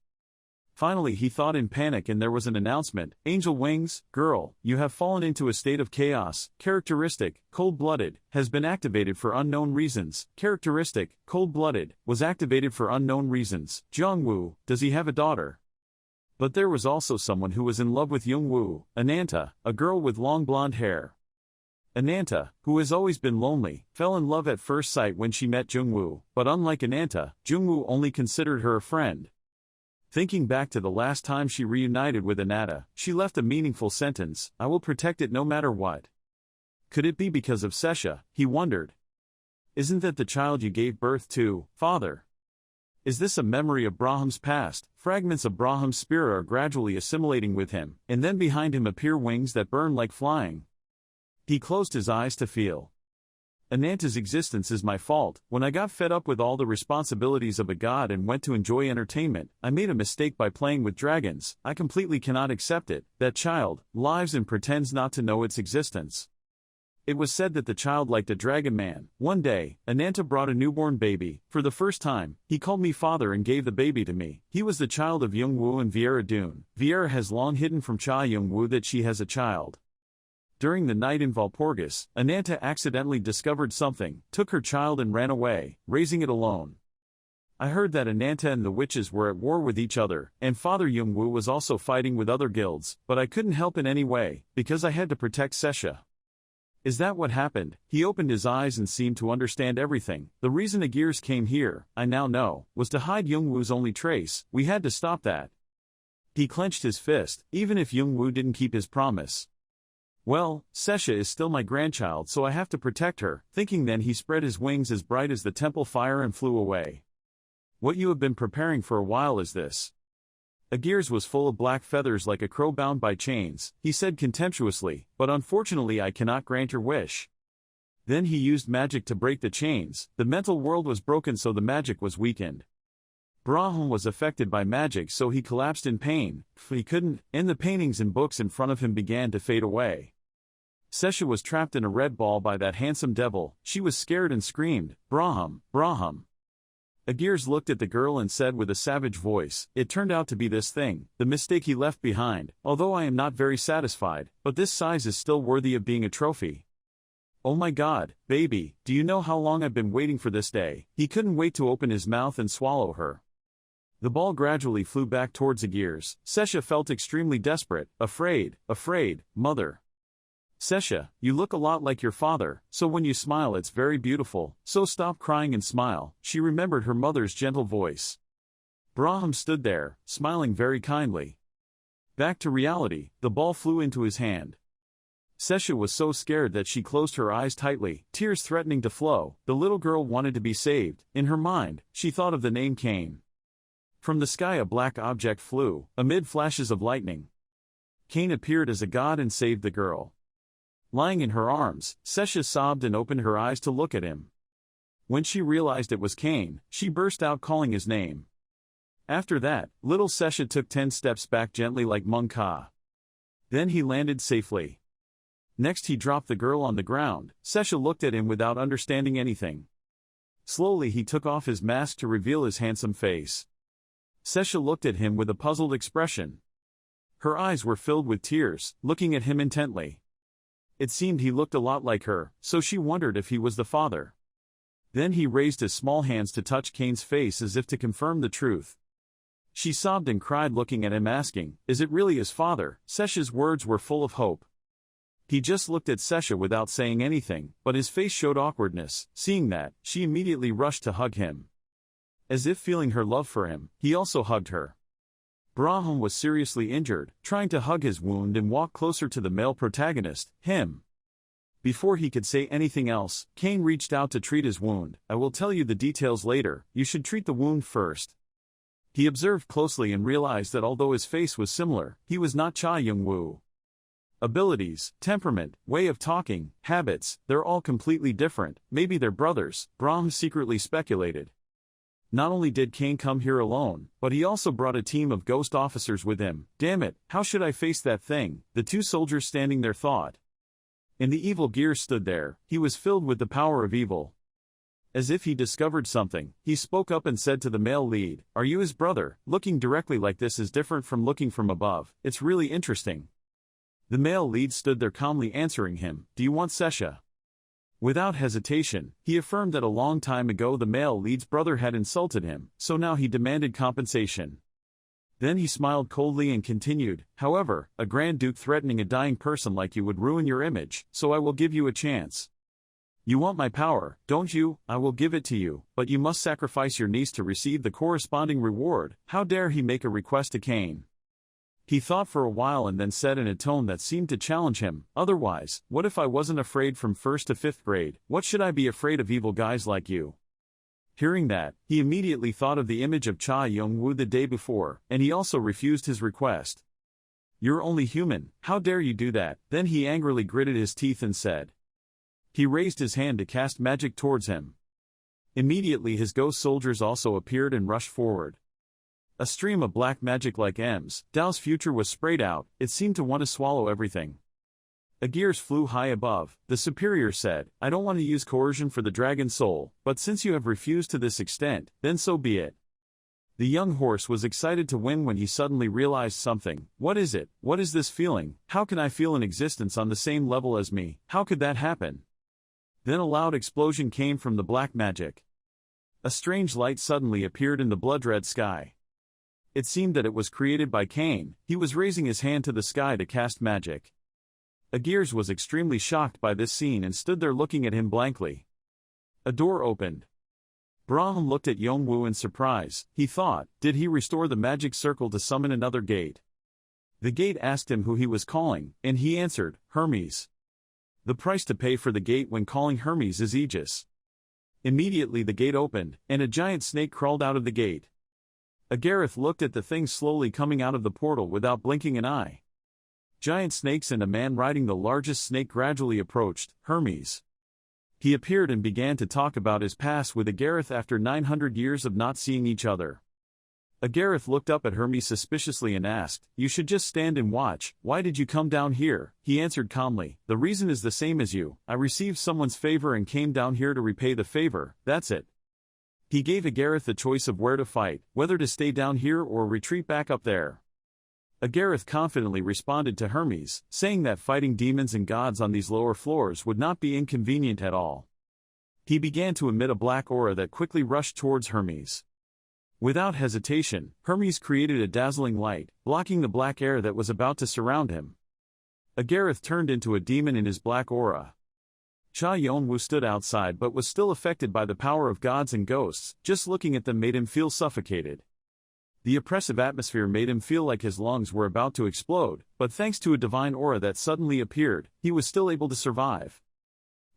Finally he thought in panic and there was an announcement, Angel Wings, girl, you have fallen into a state of chaos. Characteristic, cold-blooded, has been activated for unknown reasons. Characteristic, cold-blooded, was activated for unknown reasons. Jongwoo, does he have a daughter? But there was also someone who was in love with Youngwoo, Ananta, a girl with long blonde hair. Ananta, who has always been lonely, fell in love at first sight when she met Jungwoo, but unlike Ananta, Jungwoo only considered her a friend. Thinking back to the last time she reunited with Ananta, she left a meaningful sentence, I will protect it no matter what. Could it be because of Sesha, he wondered. Isn't that the child you gave birth to, father? Is this a memory of Braham's past? Fragments of Braham's spirit are gradually assimilating with him, and then behind him appear wings that burn like flying. He closed his eyes to feel. Ananta's existence is my fault. When I got fed up with all the responsibilities of a god and went to enjoy entertainment, I made a mistake by playing with dragons. I completely cannot accept it. That child lives and pretends not to know its existence. It was said that the child liked a dragon man. One day, Ananta brought a newborn baby. For the first time, he called me father and gave the baby to me. He was the child of Youngwoo and Viera Dune. Viera has long hidden from Cha Youngwoo that she has a child. During the night in Valpurgis, Ananta accidentally discovered something, took her child and ran away, raising it alone. I heard that Ananta and the witches were at war with each other, and Father Youngwoo was also fighting with other guilds, but I couldn't help in any way, because I had to protect Sesha. Is that what happened? He opened his eyes and seemed to understand everything. The reason Agirs came here, I now know, was to hide Youngwoo's only trace. We had to stop that. He clenched his fist, even if Youngwoo didn't keep his promise. Well, Sesha is still my grandchild, so I have to protect her. Thinking then, he spread his wings as bright as the temple fire and flew away. What you have been preparing for a while is this. Agirs was full of black feathers like a crow bound by chains, he said contemptuously, but unfortunately I cannot grant your wish. Then he used magic to break the chains. The mental world was broken, so the magic was weakened. Braham was affected by magic, so he collapsed in pain. He couldn't, and the paintings and books in front of him began to fade away. Sesha was trapped in a red ball by that handsome devil. She was scared and screamed, "Braham, Braham." Agirs looked at the girl and said with a savage voice, "It turned out to be this thing, the mistake he left behind. Although I am not very satisfied, but this size is still worthy of being a trophy. Oh my god, baby, do you know how long I've been waiting for this day?" He couldn't wait to open his mouth and swallow her. The ball gradually flew back towards Agirs. Sesha felt extremely desperate, afraid, mother. Sesha, you look a lot like your father, so when you smile it's very beautiful, so stop crying and smile. She remembered her mother's gentle voice. Braham stood there, smiling very kindly. Back to reality, the ball flew into his hand. Sesha was so scared that she closed her eyes tightly, tears threatening to flow. The little girl wanted to be saved. In her mind, she thought of the name Cain. From the sky a black object flew, amid flashes of lightning. Cain appeared as a god and saved the girl. Lying in her arms, Sesha sobbed and opened her eyes to look at him. When she realized it was Cain, she burst out calling his name. After that, little Sesha took 10 steps back gently like Mung-Ka. Then he landed safely. Next he dropped the girl on the ground. Sesha looked at him without understanding anything. Slowly he took off his mask to reveal his handsome face. Sesha looked at him with a puzzled expression. Her eyes were filled with tears, looking at him intently. It seemed he looked a lot like her, so she wondered if he was the father. Then he raised his small hands to touch Cain's face as if to confirm the truth. She sobbed and cried looking at him asking, "Is it really his father?" Sesha's words were full of hope. He just looked at Sesha without saying anything, but his face showed awkwardness. Seeing that, she immediately rushed to hug him. As if feeling her love for him, he also hugged her. Braham was seriously injured, trying to hug his wound and walk closer to the male protagonist, him. Before he could say anything else, Cain reached out to treat his wound. "I will tell you the details later, you should treat the wound first." He observed closely and realized that although his face was similar, he was not Cha Youngwoo. Abilities, temperament, way of talking, habits, they're all completely different. Maybe they're brothers, Braham secretly speculated. Not only did Cain come here alone, but he also brought a team of ghost officers with him. Damn it, how should I face that thing? The two soldiers standing there thought. And the evil gear stood there. He was filled with the power of evil. As if he discovered something, he spoke up and said to the male lead, "Are you his brother? Looking directly like this is different from looking from above. It's really interesting." The male lead stood there calmly answering him, "Do you want Sesha?" Without hesitation, he affirmed that a long time ago the male lead's brother had insulted him, so now he demanded compensation. Then he smiled coldly and continued, "However, a Grand Duke threatening a dying person like you would ruin your image, so I will give you a chance. You want my power, don't you? I will give it to you, but you must sacrifice your niece to receive the corresponding reward." How dare he make a request to Cain? He thought for a while and then said in a tone that seemed to challenge him, "Otherwise, what if I wasn't afraid from 1st to 5th grade? What should I be afraid of evil guys like you?" Hearing that, he immediately thought of the image of Cha Youngwoo the day before, and he also refused his request. "You're only human, how dare you do that?" Then he angrily gritted his teeth and said. He raised his hand to cast magic towards him. Immediately his ghost soldiers also appeared and rushed forward. A stream of black magic like Dao's future was sprayed out, it seemed to want to swallow everything. Aegir's flew high above. The superior said, I don't want to use coercion for the dragon soul, but since you have refused to this extent, then so be it. The young horse was excited to win when he suddenly realized something. What is it? What is this feeling? How can I feel an existence on the same level as me? How could that happen? Then a loud explosion came from the black magic. A strange light suddenly appeared in the blood-red sky. It seemed that it was created by Cain. He was raising his hand to the sky to cast magic. Aegir was extremely shocked by this scene and stood there looking at him blankly. A door opened. Brahm looked at Yonwoo in surprise. He thought, did he restore the magic circle to summon another gate? The gate asked him who he was calling, and he answered, Hermes. The price to pay for the gate when calling Hermes is Aegis. Immediately the gate opened, and a giant snake crawled out of the gate. Aegir looked at the thing slowly coming out of the portal without blinking an eye. Giant snakes and a man riding the largest snake gradually approached, Hermes. He appeared and began to talk about his past with Aegir after 900 years of not seeing each other. Aegir looked up at Hermes suspiciously and asked, You should just stand and watch, why did you come down here? He answered calmly, The reason is the same as you, I received someone's favor and came down here to repay the favor, that's it. He gave Aegir the choice of where to fight, whether to stay down here or retreat back up there. Aegir confidently responded to Hermes, saying that fighting demons and gods on these lower floors would not be inconvenient at all. He began to emit a black aura that quickly rushed towards Hermes. Without hesitation, Hermes created a dazzling light, blocking the black air that was about to surround him. Aegir turned into a demon in his black aura. Cha Yonwoo stood outside but was still affected by the power of gods and ghosts. Just looking at them made him feel suffocated. The oppressive atmosphere made him feel like his lungs were about to explode, but thanks to a divine aura that suddenly appeared, he was still able to survive.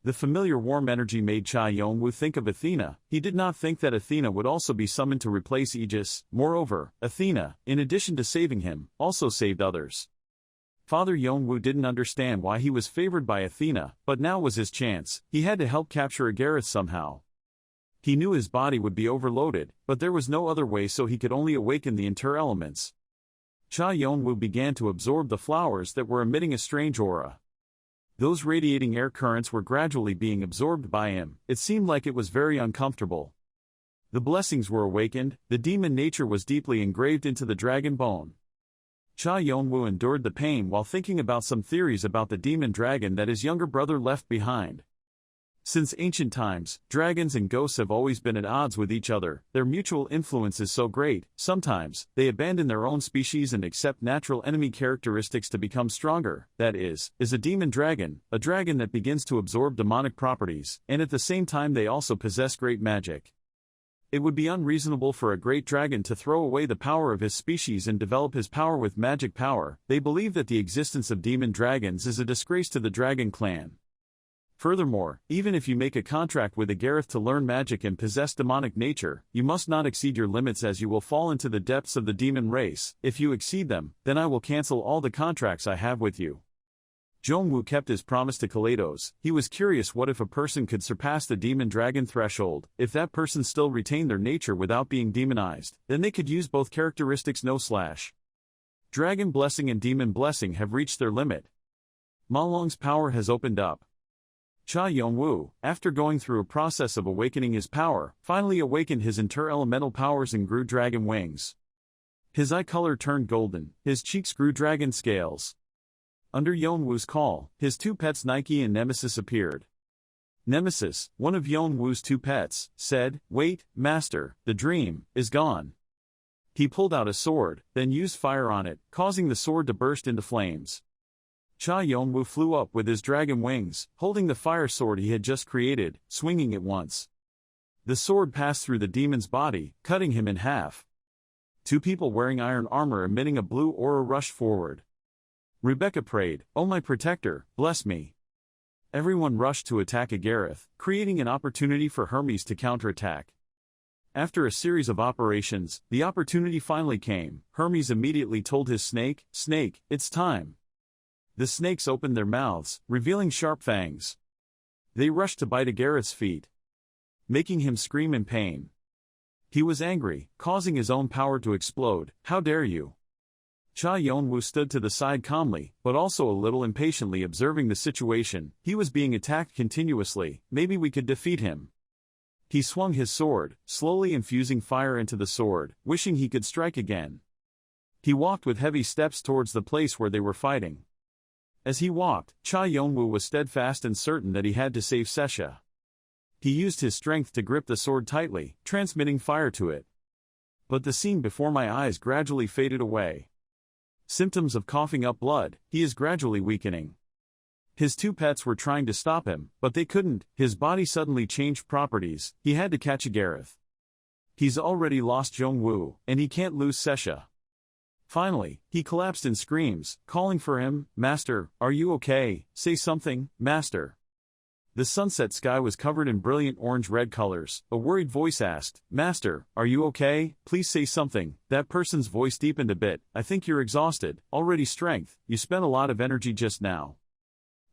The familiar warm energy made Cha Yonwoo think of Athena. He did not think that Athena would also be summoned to replace Aegis. Moreover, Athena, in addition to saving him, also saved others. Father Yonwoo didn't understand why he was favored by Athena, but now was his chance. He had to help capture Aegir somehow. He knew his body would be overloaded, but there was no other way, so he could only awaken the inter-elements. Cha Yonwoo began to absorb the flowers that were emitting a strange aura. Those radiating air currents were gradually being absorbed by him. It seemed like it was very uncomfortable. The blessings were awakened, the demon nature was deeply engraved into the dragon bone. Cha Yonwoo endured the pain while thinking about some theories about the demon dragon that his younger brother left behind. Since ancient times, dragons and ghosts have always been at odds with each other. Their mutual influence is so great, sometimes, they abandon their own species and accept natural enemy characteristics to become stronger. That is a demon dragon, a dragon that begins to absorb demonic properties, and at the same time they also possess great magic. It would be unreasonable for a great dragon to throw away the power of his species and develop his power with magic power. They believe that the existence of demon dragons is a disgrace to the dragon clan. Furthermore, even if you make a contract with Aegir to learn magic and possess demonic nature, you must not exceed your limits, as you will fall into the depths of the demon race. If you exceed them, then I will cancel all the contracts I have with you. Jongwoo kept his promise to Kaleidos. He was curious, what if a person could surpass the demon dragon threshold? If that person still retained their nature without being demonized, then they could use both characteristics. Dragon blessing and demon blessing have reached their limit. Ma Long's power has opened up. Cha Yonwoo, after going through a process of awakening his power, finally awakened his inter-elemental powers and grew dragon wings. His eye color turned golden, his cheeks grew dragon scales. Under Yonwoo's call, his two pets Nike and Nemesis appeared. Nemesis, one of Yonwoo's two pets, said, Wait, master, the dream is gone. He pulled out a sword, then used fire on it, causing the sword to burst into flames. Cha Yonwoo flew up with his dragon wings, holding the fire sword he had just created, swinging it once. The sword passed through the demon's body, cutting him in half. Two people wearing iron armor emitting a blue aura rushed forward. Rebecca prayed, "O my protector, bless me." Everyone rushed to attack Aegir, creating an opportunity for Hermes to counterattack. After a series of operations, the opportunity finally came. Hermes immediately told his snake, "Snake, it's time." The snakes opened their mouths, revealing sharp fangs. They rushed to bite Gareth's feet, making him scream in pain. He was angry, causing his own power to explode. How dare you? Cha Yonwoo stood to the side calmly, but also a little impatiently observing the situation. He was being attacked continuously, maybe we could defeat him. He swung his sword, slowly infusing fire into the sword, wishing he could strike again. He walked with heavy steps towards the place where they were fighting. As he walked, Cha Yonwoo was steadfast and certain that he had to save Sesha. He used his strength to grip the sword tightly, transmitting fire to it. But the scene before my eyes gradually faded away. Symptoms of coughing up blood, he is gradually weakening. His two pets were trying to stop him, but they couldn't. His body suddenly changed properties. He had to catch Gareth. He's already lost Jongwoo, and he can't lose Sesha. Finally, he collapsed in screams, calling for him. Master, are you okay? Say something, Master. The sunset sky was covered in brilliant orange-red colors. A worried voice asked, Master, are you okay? Please say something. That person's voice deepened a bit. I think you're exhausted, already strength. You spent a lot of energy just now.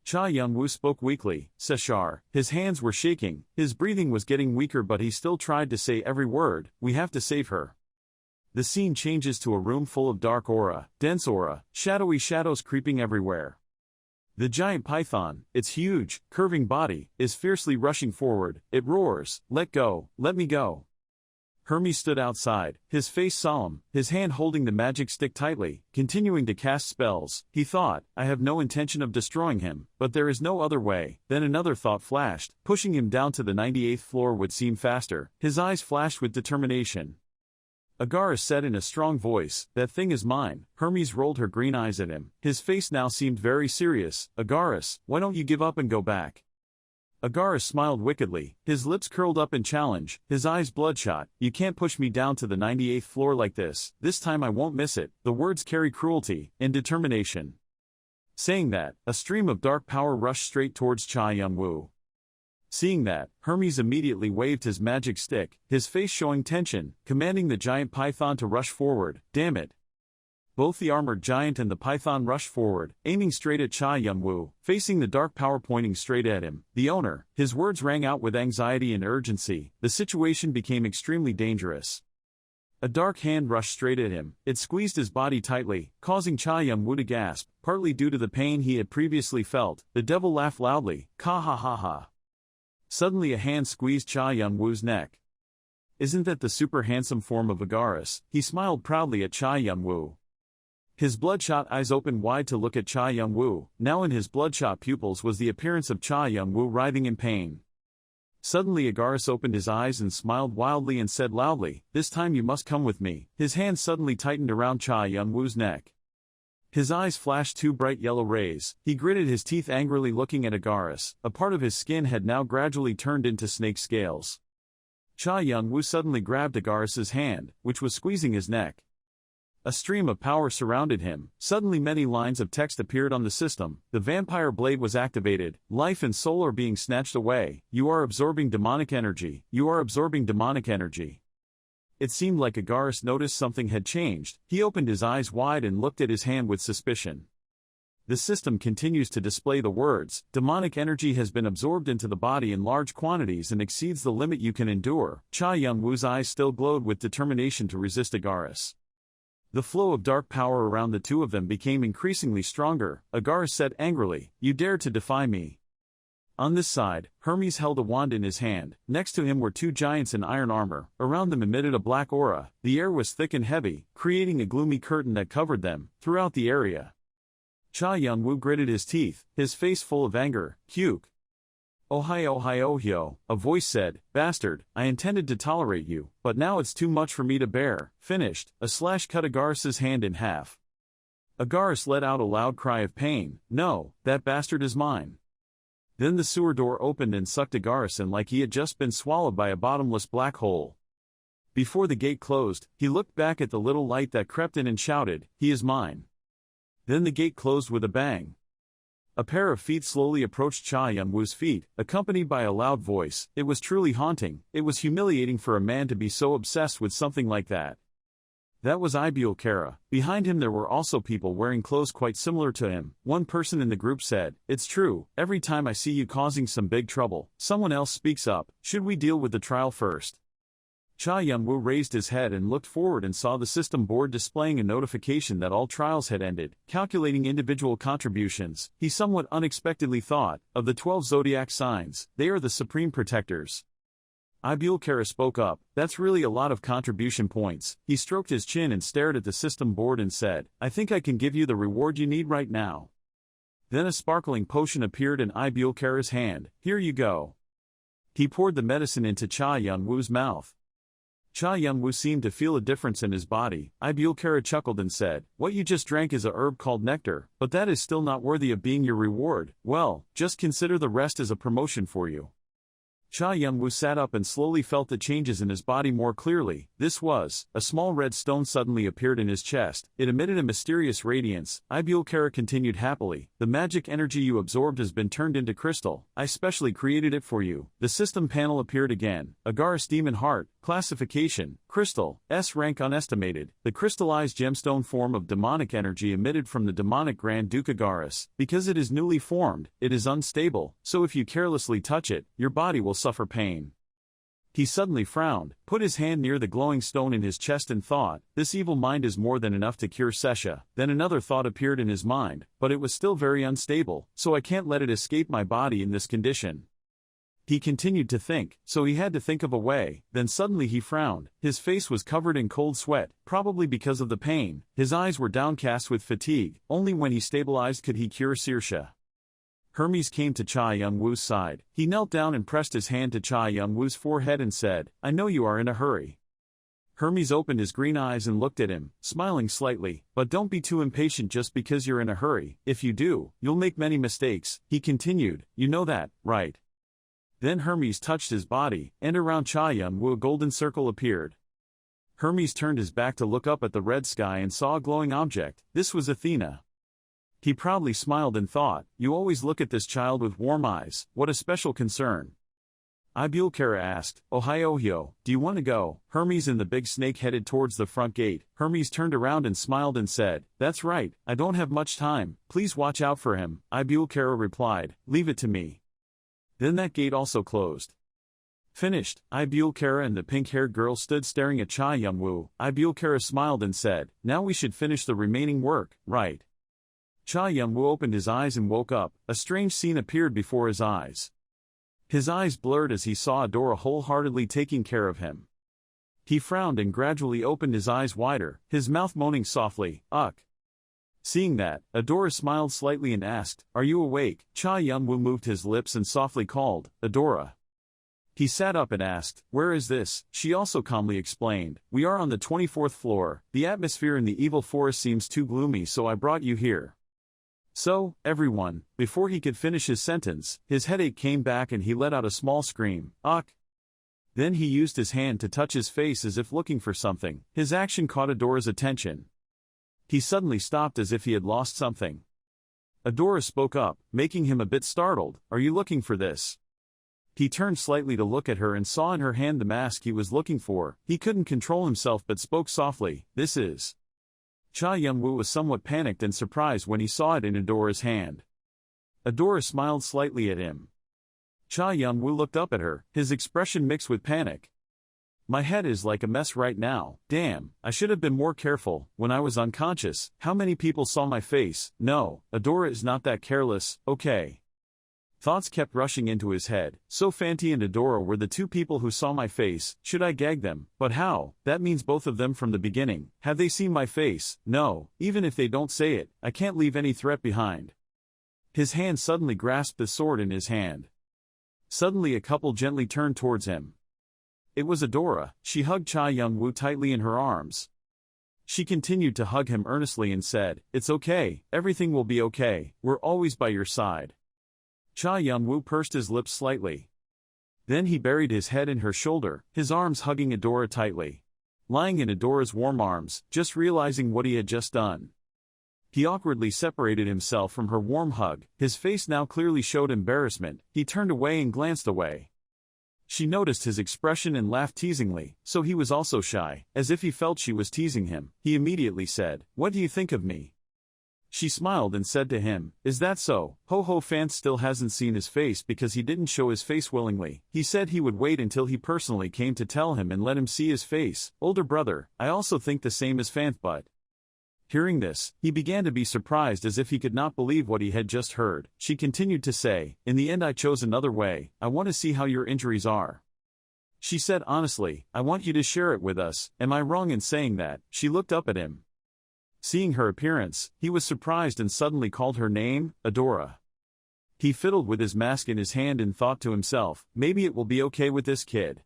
Cha Yunwoo spoke weakly. Seshar, his hands were shaking, his breathing was getting weaker, but he still tried to say every word. We have to save her. The scene changes to a room full of dark aura, dense aura, shadowy shadows creeping everywhere. The giant python, its huge, curving body, is fiercely rushing forward. It roars, let go, let me go. Hermes stood outside, his face solemn, his hand holding the magic stick tightly, continuing to cast spells. He thought, I have no intention of destroying him, but there is no other way. Then another thought flashed, pushing him down to the 98th floor would seem faster. His eyes flashed with determination. Agaris said in a strong voice, that thing is mine. Hermes rolled her green eyes at him. His face now seemed very serious. Agaris, why don't you give up and go back? Agaris smiled wickedly, his lips curled up in challenge, his eyes bloodshot. You can't push me down to the 98th floor like this. This time I won't miss it. The words carry cruelty and determination. Saying that, a stream of dark power rushed straight towards Cha Yunwoo. Seeing that, Hermes immediately waved his magic stick, his face showing tension, commanding the giant python to rush forward. Damn it! Both the armored giant and the python rushed forward, aiming straight at Cha Yunwoo, facing the dark power pointing straight at him. The owner, his words rang out with anxiety and urgency. The situation became extremely dangerous. A dark hand rushed straight at him. It squeezed his body tightly, causing Cha Yunwoo to gasp, partly due to the pain he had previously felt. The devil laughed loudly. Ka ha ha ha. Suddenly a hand squeezed Cha Yunwoo's neck. Isn't that the super handsome form of Agaris? He smiled proudly at Cha Yunwoo. His bloodshot eyes opened wide to look at Cha Yunwoo. Now in his bloodshot pupils was the appearance of Cha Yunwoo writhing in pain. Suddenly Agaris opened his eyes and smiled wildly and said loudly, this time you must come with me. His hand suddenly tightened around Cha Yunwoo's neck. His eyes flashed two bright yellow rays. He gritted his teeth angrily looking at Agaris. A part of his skin had now gradually turned into snake scales. Cha Yunwoo suddenly grabbed Agaris's hand, which was squeezing his neck. A stream of power surrounded him. Suddenly many lines of text appeared on the system. The vampire blade was activated. Life and soul are being snatched away. You are absorbing demonic energy. You are absorbing demonic energy. It seemed like Agaris noticed something had changed. He opened his eyes wide and looked at his hand with suspicion. The system continues to display the words, demonic energy has been absorbed into the body in large quantities and exceeds the limit you can endure. Cha Yunwoo's eyes still glowed with determination to resist Agaris. The flow of dark power around the two of them became increasingly stronger. Agaris said angrily, you dare to defy me. On this side, Hermes held a wand in his hand. Next to him were two giants in iron armor. Around them emitted a black aura. The air was thick and heavy, creating a gloomy curtain that covered them. Throughout the area, Cha Yunwoo gritted his teeth, his face full of anger. Puke. Ohio, a voice said, bastard, I intended to tolerate you, but now it's too much for me to bear. Finished. A slash cut Agaris's hand in half. Agaris let out a loud cry of pain. No, that bastard is mine. Then the sewer door opened and sucked Agaris in like he had just been swallowed by a bottomless black hole. Before the gate closed, he looked back at the little light that crept in and shouted, he is mine. Then the gate closed with a bang. A pair of feet slowly approached Cha Yunwoo's feet, accompanied by a loud voice. It was truly haunting. It was humiliating for a man to be so obsessed with something like that. That was Ibiel Kara. Behind him there were also people wearing clothes quite similar to him. One person in the group said, "It's true, every time I see you causing some big trouble." Someone else speaks up, "Should we deal with the trial first?" Cha Young-woo raised his head and looked forward and saw the system board displaying a notification that all trials had ended. Calculating individual contributions, he somewhat unexpectedly thought, of the 12 zodiac signs, they are the supreme protectors. Ibiel Kara spoke up, "That's really a lot of contribution points." He stroked his chin and stared at the system board and said, "I think I can give you the reward you need right now." Then a sparkling potion appeared in Ibiel Kara's hand. "Here you go." He poured the medicine into Cha Young-woo's mouth. Cha Young-woo seemed to feel a difference in his body. Ibiel Kara chuckled and said, "What you just drank is a herb called nectar, but that is still not worthy of being your reward. Well, just consider the rest as a promotion for you." Cha Young-woo sat up and slowly felt the changes in his body more clearly. A small red stone suddenly appeared in his chest. It emitted a mysterious radiance. Ibiel Kara continued happily, "The magic energy you absorbed has been turned into crystal. I specially created it for you." The system panel appeared again. Agaris Demon Heart, classification, crystal, S rank unestimated. The crystallized gemstone form of demonic energy emitted from the demonic Grand Duke Agaris. Because it is newly formed, it is unstable, so if you carelessly touch it, your body will suffer pain. He suddenly frowned, put his hand near the glowing stone in his chest and thought, "This evil mind is more than enough to cure Sesha." Then another thought appeared in his mind, "But it was still very unstable, so I can't let it escape my body in this condition." He continued to think, so he had to think of a way. Then suddenly he frowned. His face was covered in cold sweat, probably because of the pain. His eyes were downcast with fatigue. Only when he stabilized could he cure Saoirse. Hermes came to Cha Young-woo's side. He knelt down and pressed his hand to Cha Young-woo's forehead and said, "I know you are in a hurry." Hermes opened his green eyes and looked at him, smiling slightly, "But don't be too impatient just because you're in a hurry. If you do, you'll make many mistakes." He continued, "You know that, right?" Then Hermes touched his body, and around Cha Young-woo a golden circle appeared. Hermes turned his back to look up at the red sky and saw a glowing object. This was Athena. He proudly smiled and thought, "You always look at this child with warm eyes, what a special concern." Ibiel Kara asked, "Ohio, do you want to go?" Hermes and the big snake headed towards the front gate. Hermes turned around and smiled and said, "That's right, I don't have much time, please watch out for him." Ibiel Kara replied, "Leave it to me." Then that gate also closed. Finished, Ibiel Kara and the pink-haired girl stood staring at Cha Young-woo. Ibiel Kara smiled and said, "Now we should finish the remaining work, right?" Cha Young-woo opened his eyes and woke up. A strange scene appeared before his eyes. His eyes blurred as he saw Adora wholeheartedly taking care of him. He frowned and gradually opened his eyes wider, his mouth moaning softly, "Ugh." Seeing that, Adora smiled slightly and asked, "Are you awake?" Cha Young-woo moved his lips and softly called, "Adora." He sat up and asked, "Where is this?" She also calmly explained, "We are on the 24th floor. The atmosphere in the evil forest seems too gloomy, so I brought you here." So, everyone, before he could finish his sentence, his headache came back and he let out a small scream, "Ugh." Then he used his hand to touch his face as if looking for something. His action caught Adora's attention. He suddenly stopped as if he had lost something. Adora spoke up, making him a bit startled, "Are you looking for this?" He turned slightly to look at her and saw in her hand the mask he was looking for. He couldn't control himself but spoke softly, "This is..." Cha Young-woo was somewhat panicked and surprised when he saw it in Adora's hand. Adora smiled slightly at him. Cha Young-woo looked up at her, his expression mixed with panic. "My head is like a mess right now. Damn, I should have been more careful. When I was unconscious, how many people saw my face? No, Adora is not that careless, okay." Thoughts kept rushing into his head. So Fanti and Adora were the two people who saw my face. Should I gag them? But how? That means both of them from the beginning. Have they seen my face? No, even if they don't say it, I can't leave any threat behind. His hand suddenly grasped the sword in his hand. Suddenly a couple gently turned towards him. It was Adora. She hugged Cha Young-woo tightly in her arms. She continued to hug him earnestly and said, "It's okay, everything will be okay, we're always by your side." Cha Young-woo pursed his lips slightly. Then he buried his head in her shoulder, his arms hugging Adora tightly. Lying in Adora's warm arms, just realizing what he had just done. He awkwardly separated himself from her warm hug. His face now clearly showed embarrassment. He turned away and glanced away. She noticed his expression and laughed teasingly, so he was also shy, as if he felt she was teasing him. He immediately said, "What do you think of me?" She smiled and said to him, "Is that so?" Ho Fan still hasn't seen his face because he didn't show his face willingly. He said he would wait until he personally came to tell him and let him see his face. Older brother, I also think the same as Fan, but... Hearing this, he began to be surprised as if he could not believe what he had just heard. She continued to say, "In the end I chose another way. I want to see how your injuries are." She said honestly, "I want you to share it with us. Am I wrong in saying that?" She looked up at him. Seeing her appearance, he was surprised and suddenly called her name, Adora. He fiddled with his mask in his hand and thought to himself, maybe it will be okay with this kid.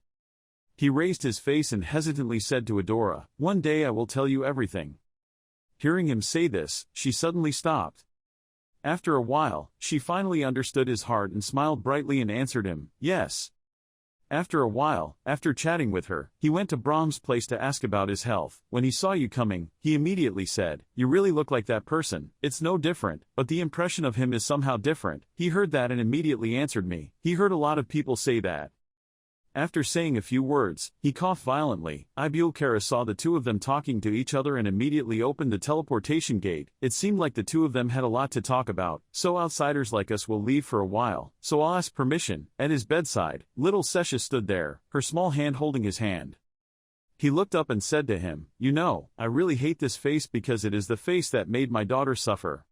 He raised his face and hesitantly said to Adora, "One day I will tell you everything." Hearing him say this, she suddenly stopped. After a while, she finally understood his heart and smiled brightly and answered him, "Yes." After a while, after chatting with her, he went to Brahm's place to ask about his health. When he saw you coming, he immediately said, "You really look like that person. It's no different, but the impression of him is somehow different." He heard that and immediately answered me. He heard a lot of people say that. After saying a few words, he coughed violently. Ibulkara saw the two of them talking to each other and immediately opened the teleportation gate. It seemed like the two of them had a lot to talk about, so outsiders like us will leave for a while, so I'll ask permission. At his bedside, little Sesha stood there, her small hand holding his hand. He looked up and said to him, "You know, I really hate this face because it is the face that made my daughter suffer."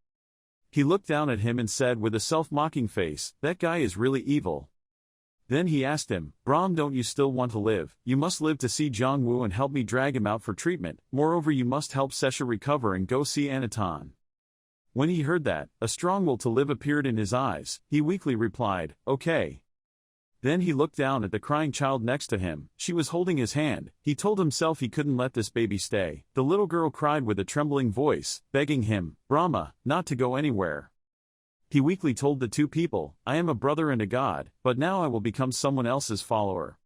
He looked down at him and said with a self-mocking face, "That guy is really evil." Then he asked him, "Brahm, don't you still want to live? You must live to see Jongwoo and help me drag him out for treatment. Moreover, you must help Sesha recover and go see Anaton." When he heard that, a strong will to live appeared in his eyes. He weakly replied, "Okay." Then he looked down at the crying child next to him. She was holding his hand. He told himself he couldn't let this baby stay. The little girl cried with a trembling voice, begging him, "Brahma, not to go anywhere." He weakly told the two people, "I am a brother and a god, but now I will become someone else's follower."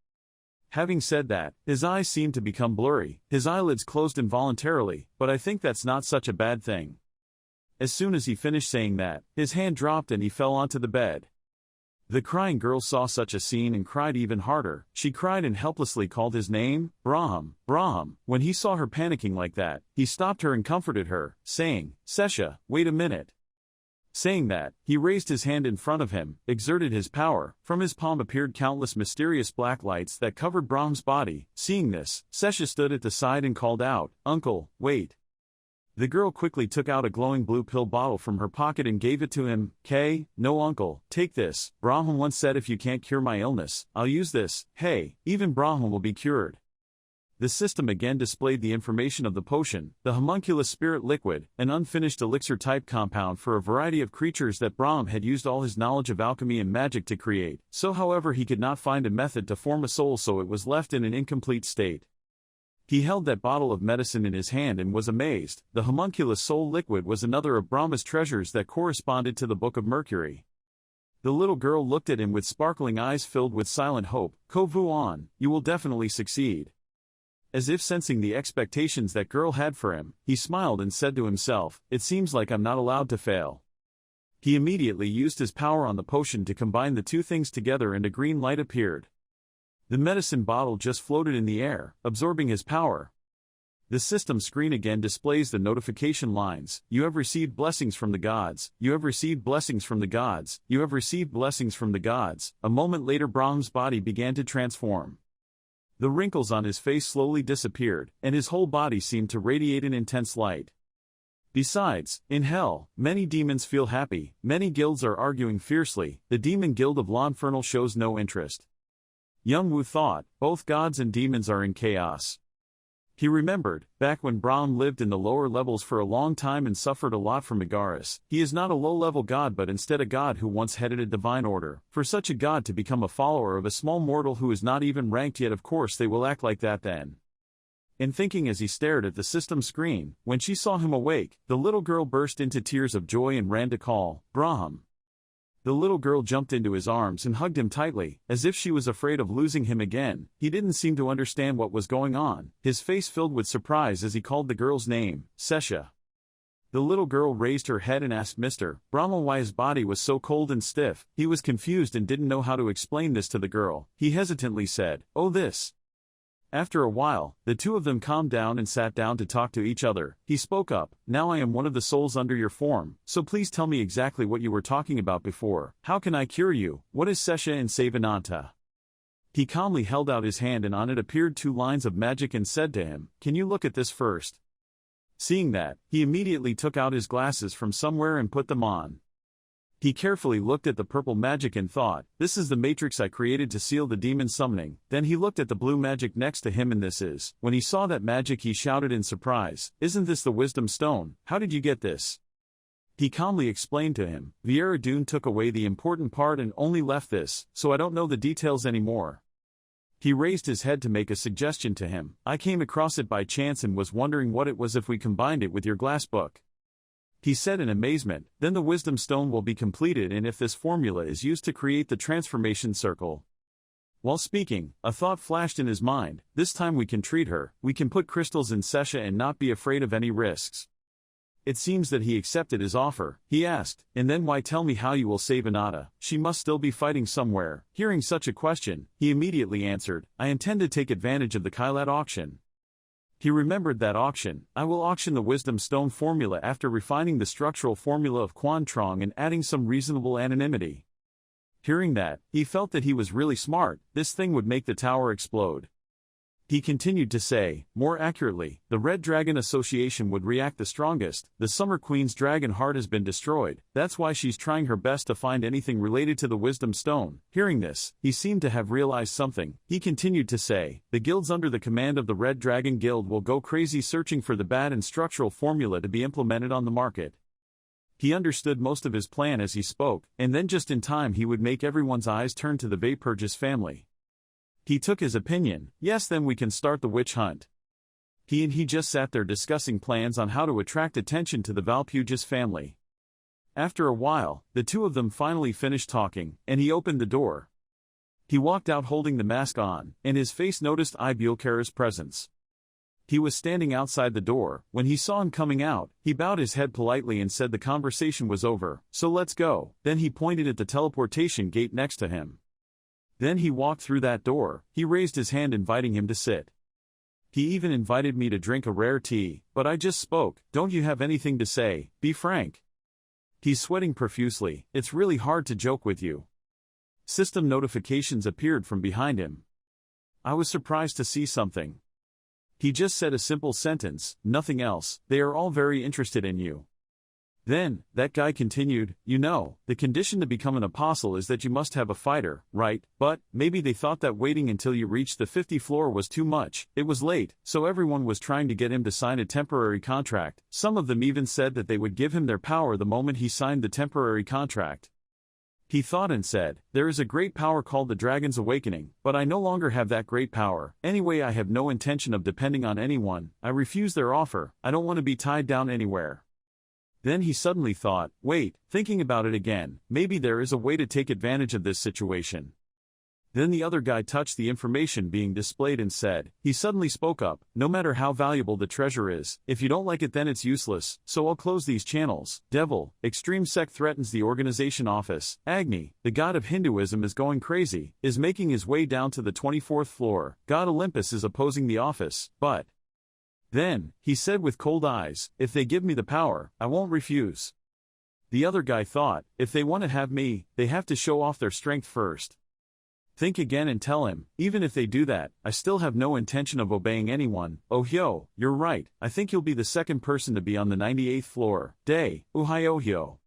Having said that, his eyes seemed to become blurry, his eyelids closed involuntarily, but I think that's not such a bad thing. As soon as he finished saying that, his hand dropped and he fell onto the bed. The crying girl saw such a scene and cried even harder. She cried and helplessly called his name, "Brahm, Brahm." When he saw her panicking like that, he stopped her and comforted her, saying, "Sesha, wait a minute." Saying that, he raised his hand in front of him, exerted his power. From his palm appeared countless mysterious black lights that covered Brahm's body. Seeing this, Sesha stood at the side and called out, "Uncle, wait." The girl quickly took out a glowing blue pill bottle from her pocket and gave it to him. "No uncle, take this. Brahm once said if you can't cure my illness, I'll use this. Hey, even Brahm will be cured." The system again displayed the information of the potion, the homunculus spirit liquid, an unfinished elixir-type compound for a variety of creatures that Brahm had used all his knowledge of alchemy and magic to create. So however he could not find a method to form a soul, so it was left in an incomplete state. He held that bottle of medicine in his hand and was amazed. The homunculus soul liquid was another of Brahma's treasures that corresponded to the Book of Mercury. The little girl looked at him with sparkling eyes filled with silent hope. "Ko Vuan, you will definitely succeed." As if sensing the expectations that girl had for him, he smiled and said to himself, "It seems like I'm not allowed to fail." He immediately used his power on the potion to combine the two things together and a green light appeared. The medicine bottle just floated in the air, absorbing his power. The system screen again displays the notification lines. "You have received blessings from the gods. You have received blessings from the gods. You have received blessings from the gods." A moment later Brahm's body began to transform. The wrinkles on his face slowly disappeared, and his whole body seemed to radiate an intense light. Besides, in hell, many demons feel happy, many guilds are arguing fiercely. The demon guild of L'Infernal shows no interest. Young Wu thought, both gods and demons are in chaos. He remembered, back when Brahm lived in the lower levels for a long time and suffered a lot from Igaris. He is not a low-level god but instead a god who once headed a divine order. For such a god to become a follower of a small mortal who is not even ranked yet, of course they will act like that then. In thinking as he stared at the system screen, when she saw him awake, the little girl burst into tears of joy and ran to call, "Brahm." The little girl jumped into his arms and hugged him tightly, as if she was afraid of losing him again. He didn't seem to understand what was going on, his face filled with surprise as he called the girl's name, "Sesha." The little girl raised her head and asked Mr. Brahma why his body was so cold and stiff. He was confused and didn't know how to explain this to the girl. He hesitantly said, "Oh, this." After a while, the two of them calmed down and sat down to talk to each other. He spoke up, "Now I am one of the souls under your form, so please tell me exactly what you were talking about before. How can I cure you? What is Sesha and Savananta?" He calmly held out his hand and on it appeared 2 lines of magic and said to him, "Can you look at this first?" Seeing that, he immediately took out his glasses from somewhere and put them on. He carefully looked at the purple magic and thought, "This is the matrix I created to seal the demon summoning." Then he looked at the blue magic next to him and this is. When he saw that magic he shouted in surprise, "Isn't this the wisdom stone? How did you get this?" He calmly explained to him, "Vieira Dune took away the important part and only left this, so I don't know the details anymore." He raised his head to make a suggestion to him. "I came across it by chance and was wondering what it was if we combined it with your glass book." He said in amazement, "Then the wisdom stone will be completed and if this formula is used to create the transformation circle." While speaking, a thought flashed in his mind, "This time we can treat her, we can put crystals in Sesha and not be afraid of any risks." It seems that he accepted his offer. He asked, "And then why tell me how you will save Anata? She must still be fighting somewhere." Hearing such a question, he immediately answered, "I intend to take advantage of the Kailat auction." He remembered that auction. "I will auction the wisdom stone formula after refining the structural formula of Quan Trong and adding some reasonable anonymity." Hearing that, he felt that he was really smart. This thing would make the tower explode. He continued to say, "More accurately, the Red Dragon Association would react the strongest. The Summer Queen's dragon heart has been destroyed, that's why she's trying her best to find anything related to the Wisdom Stone." Hearing this, he seemed to have realized something. He continued to say, "The guilds under the command of the Red Dragon Guild will go crazy searching for the bad and structural formula to be implemented on the market." He understood most of his plan as he spoke, and then just in time he would make everyone's eyes turn to the Valpurgis family. He took his opinion. "Yes, then we can start the witch hunt." He just sat there discussing plans on how to attract attention to the Valpurgis family. After a while, the two of them finally finished talking, and he opened the door. He walked out holding the mask on, and his face noticed Ibulkara's presence. He was standing outside the door. When he saw him coming out, he bowed his head politely and said the conversation was over, "So let's go." Then he pointed at the teleportation gate next to him. Then he walked through that door. He raised his hand inviting him to sit. He even invited me to drink a rare tea, but I just spoke. "Don't you have anything to say? Be frank." He's sweating profusely. "It's really hard to joke with you." System notifications appeared from behind him. I was surprised to see something. He just said a simple sentence, nothing else. "They are all very interested in you." Then, that guy continued, "You know, the condition to become an apostle is that you must have a fighter, right? But, maybe they thought that waiting until you reached the 50th floor was too much. It was late, so everyone was trying to get him to sign a temporary contract. Some of them even said that they would give him their power the moment he signed the temporary contract." He thought and said, "There is a great power called the Dragon's Awakening, but I no longer have that great power. Anyway, I have no intention of depending on anyone. I refuse their offer. I don't want to be tied down anywhere." Then he suddenly thought, "Wait, thinking about it again, maybe there is a way to take advantage of this situation." Then the other guy touched the information being displayed and said, he suddenly spoke up, "No matter how valuable the treasure is, if you don't like it then it's useless, so I'll close these channels." Devil, extreme sect threatens the organization office. Agni, the god of Hinduism is going crazy, is making his way down to the 24th floor. God Olympus is opposing the office, but... Then, he said with cold eyes, "If they give me the power, I won't refuse." The other guy thought, if they want to have me, they have to show off their strength first. Think again and tell him, even if they do that, I still have no intention of obeying anyone. "Oh hyo, you're right, I think you'll be the second person to be on the 98th floor. Day, uhayo hyo."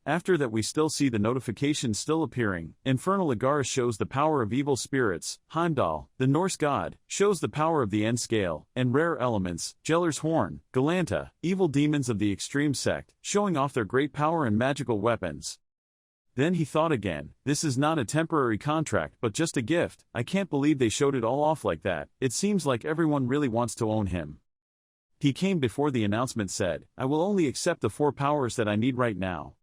After that we still see the notifications still appearing. Infernal Agaris shows the power of evil spirits. Heimdall, the Norse god, shows the power of the end scale, and rare elements. Geller's horn, Galanta, evil demons of the extreme sect, showing off their great power and magical weapons. Then he thought again, this is not a temporary contract but just a gift. I can't believe they showed it all off like that. It seems like everyone really wants to own him. He came before the announcement said, "I will only accept the 4 powers that I need right now."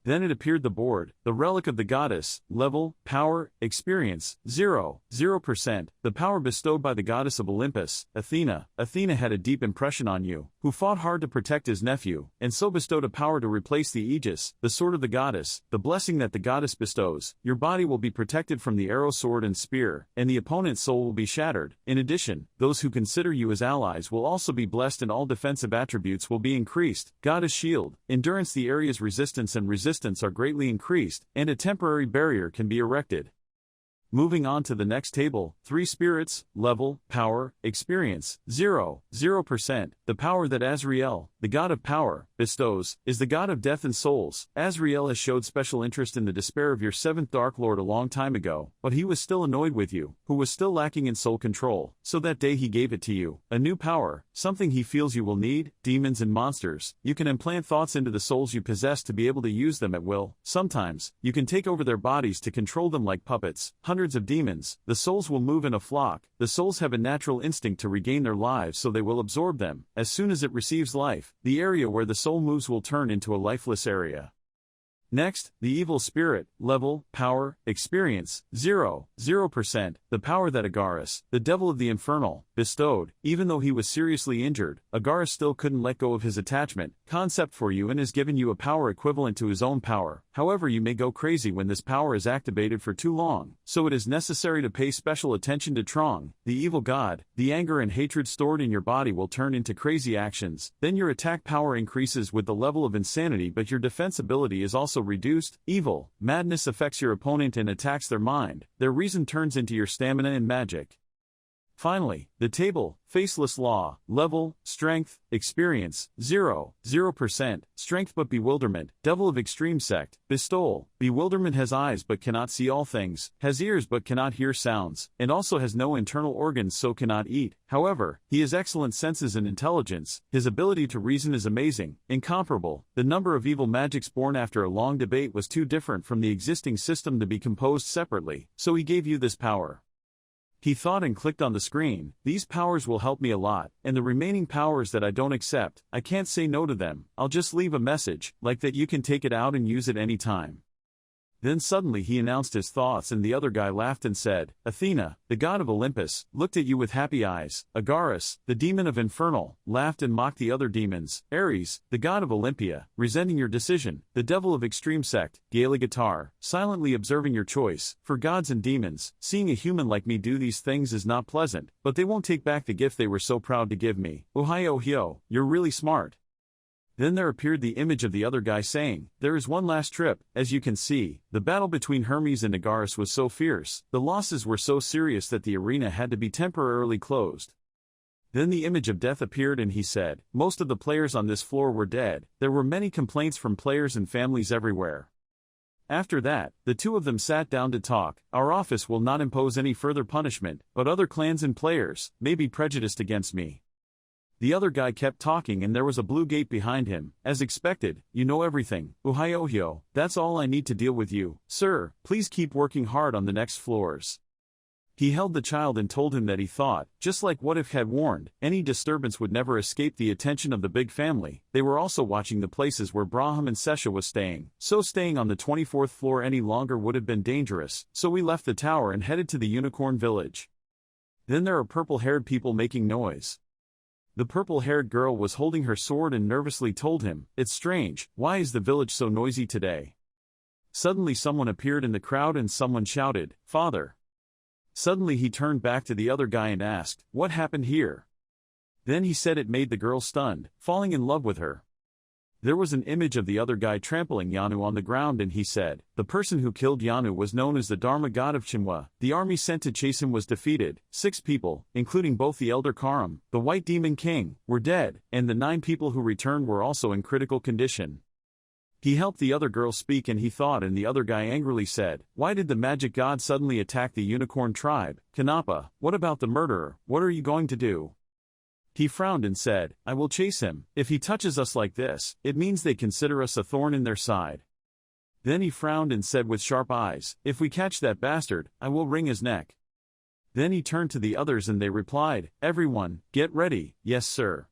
Then it appeared the board, the relic of the goddess, level, power, experience, 0%. The power bestowed by the goddess of Olympus, Athena. Athena had a deep impression on you. who fought hard to protect his nephew, and so bestowed a power to replace the Aegis, the sword of the goddess, the blessing that the goddess bestows. Your body will be protected from the arrow, sword and spear, and the opponent's soul will be shattered. In addition, those who consider you as allies will also be blessed and all defensive attributes will be increased. Goddess shield, endurance, the area's resistance and resistance are greatly increased, and a temporary barrier can be erected. Moving on to the next table, 3 spirits, level, power, experience, 0%. The power that Azrael, the god of power, bestows, is the god of death and souls. Azrael has showed special interest in the despair of your 7th Dark Lord a long time ago, but he was still annoyed with you, who was still lacking in soul control, so that day he gave it to you. A new power, something he feels you will need, demons and monsters. You can implant thoughts into the souls you possess to be able to use them at will. Sometimes, you can take over their bodies to control them like puppets. Hundreds of demons, the souls will move in a flock. The souls have a natural instinct to regain their lives, so they will absorb them. As soon as it receives life, the area where the soul moves will turn into a lifeless area. Next, the evil spirit, level, power, experience, 0%. The power that Agaris, the devil of the infernal, bestowed. Even though he was seriously injured, Agaris still couldn't let go of his attachment concept for you and has given you a power equivalent to his own power. However, you may go crazy when this power is activated for too long, so it is necessary to pay special attention to Trong, the evil god. The anger and hatred stored in your body will turn into crazy actions. Then your attack power increases with the level of insanity, but your defense ability is also reduced. Evil, madness affects your opponent and attacks their mind. Their reason turns into your stamina and magic. Finally, the table, faceless law, level, strength, experience, 0%, strength but bewilderment, devil of extreme sect, bestowal. Bewilderment has eyes but cannot see all things, has ears but cannot hear sounds, and also has no internal organs so cannot eat. However, he has excellent senses and intelligence. His ability to reason is amazing, incomparable. The number of evil magics born after a long debate was too different from the existing system to be composed separately, so he gave you this power. He thought and clicked on the screen. These powers will help me a lot, and the remaining powers that I don't accept, I can't say no to them. I'll just leave a message, like that you can take it out and use it any time. Then suddenly he announced his thoughts and the other guy laughed and said, Athena, the god of Olympus, looked at you with happy eyes. Agaris, the demon of Infernal, laughed and mocked the other demons. Ares, the god of Olympia, resenting your decision. The devil of extreme sect, Gallard, silently observing your choice. For gods and demons, seeing a human like me do these things is not pleasant, but they won't take back the gift they were so proud to give me. Ohio, you're really smart. Then there appeared the image of the other guy saying, there is one last trip. As you can see, the battle between Hermes and Agaris was so fierce, the losses were so serious that the arena had to be temporarily closed. Then the image of death appeared and he said, most of the players on this floor were dead. There were many complaints from players and families everywhere. After that, the two of them sat down to talk. Our office will not impose any further punishment, but other clans and players may be prejudiced against me. The other guy kept talking and there was a blue gate behind him. As expected, you know everything. Ohio, that's all I need to deal with you. Sir, please keep working hard on the next floors. He held the child and told him that he thought, just like What If had warned, any disturbance would never escape the attention of the big family. They were also watching the places where Braham and Sesha was staying. So staying on the 24th floor any longer would have been dangerous. So we left the tower and headed to the Unicorn Village. Then there are purple-haired people making noise. The purple-haired girl was holding her sword and nervously told him, it's strange, why is the village so noisy today? Suddenly someone appeared in the crowd and someone shouted, Father. Suddenly he turned back to the other guy and asked, what happened here? Then he said it made the girl stunned, falling in love with her. There was an image of the other guy trampling Yanu on the ground and he said, the person who killed Yanu was known as the Dharma god of Chinhua. The army sent to chase him was defeated. 6 people, including both the Elder Karam, the White Demon King, were dead, and the 9 people who returned were also in critical condition. He helped the other girl speak and he thought and the other guy angrily said, why did the magic god suddenly attack the unicorn tribe? Kanapa, what about the murderer? What are you going to do? He frowned and said, I will chase him. If he touches us like this, it means they consider us a thorn in their side. Then he frowned and said with sharp eyes, if we catch that bastard, I will wring his neck. Then he turned to the others and they replied, everyone, get ready. Yes sir.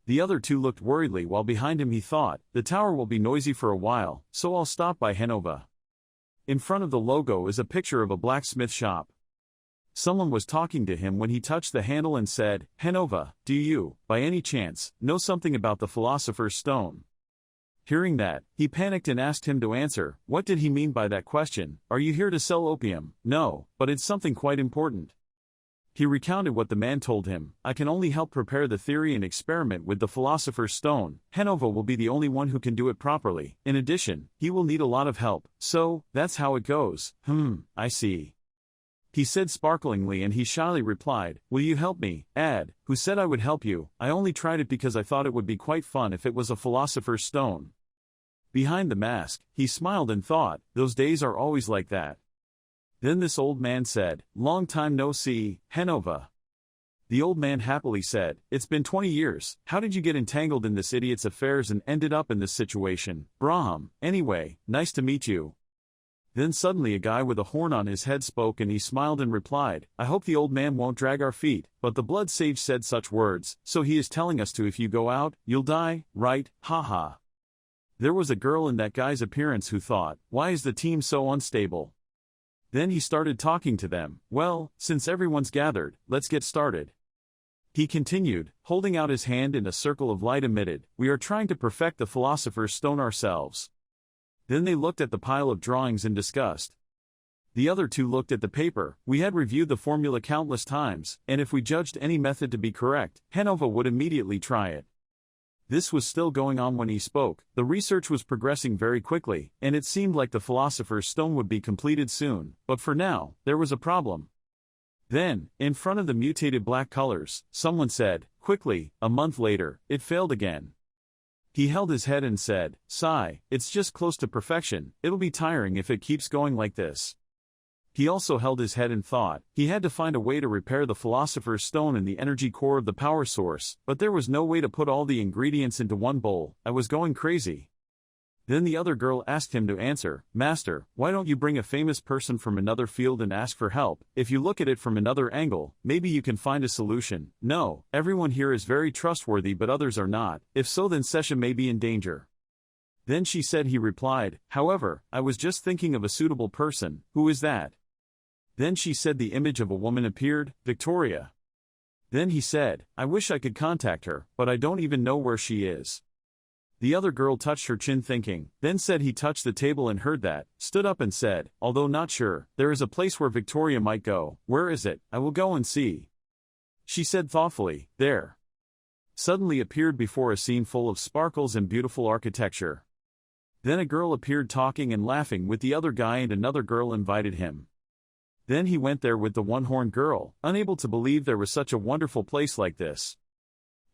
The other 2 looked worriedly while behind him he thought, the tower will be noisy for a while, so I'll stop by Henova. In front of the logo is a picture of a blacksmith shop. Someone was talking to him when he touched the handle and said, "Hanova, do you, by any chance, know something about the Philosopher's Stone?" Hearing that, he panicked and asked him to answer. What did he mean by that question? Are you here to sell opium? No, but it's something quite important. He recounted what the man told him. I can only help prepare the theory and experiment with the Philosopher's Stone. Hanova will be the only one who can do it properly. In addition, he will need a lot of help. So, that's how it goes. I see. He said sparklingly, and he shyly replied, will you help me? Ad, who said I would help you. I only tried it because I thought it would be quite fun if it was a Philosopher's Stone. Behind the mask, he smiled and thought, those days are always like that. Then this old man said, long time no see, Hanova. The old man happily said, it's been 20 years, how did you get entangled in this idiot's affairs and ended up in this situation? Braham, anyway, nice to meet you. Then suddenly a guy with a horn on his head spoke, and he smiled and replied, I hope the old man won't drag our feet, but the blood sage said such words, so he is telling us to if you go out, you'll die, right, haha. There was a girl in that guy's appearance who thought, why is the team so unstable? Then he started talking to them, well, since everyone's gathered, let's get started. He continued, holding out his hand in a circle of light emitted, we are trying to perfect the Philosopher's Stone ourselves. Then they looked at the pile of drawings in disgust. The other two looked at the paper. We had reviewed the formula countless times, and if we judged any method to be correct, Hanova would immediately try it. This was still going on when he spoke. The research was progressing very quickly, and it seemed like the Philosopher's Stone would be completed soon, but for now, there was a problem. Then, in front of the mutated black colors, someone said, quickly, a month later, it failed again. He held his head and said, sigh, it's just close to perfection, it'll be tiring if it keeps going like this. He also held his head and thought, he had to find a way to repair the Philosopher's Stone in the energy core of the power source, but there was no way to put all the ingredients into one bowl. I was going crazy. Then the other girl asked him to answer, Master, why don't you bring a famous person from another field and ask for help? If you look at it from another angle, maybe you can find a solution. No, everyone here is very trustworthy but others are not. If so, then Sesha may be in danger. Then she said. He replied, however, I was just thinking of a suitable person. Who is that? Then she said the image of a woman appeared, Victoria. Then he said, I wish I could contact her, but I don't even know where she is. The other girl touched her chin thinking, then said he touched the table and heard that, stood up and said, although not sure, there is a place where Victoria might go. Where is it? I will go and see. She said thoughtfully, there. Suddenly appeared before a scene full of sparkles and beautiful architecture. Then a girl appeared talking and laughing with the other guy, and another girl invited him. Then he went there with the one-horned girl, unable to believe there was such a wonderful place like this.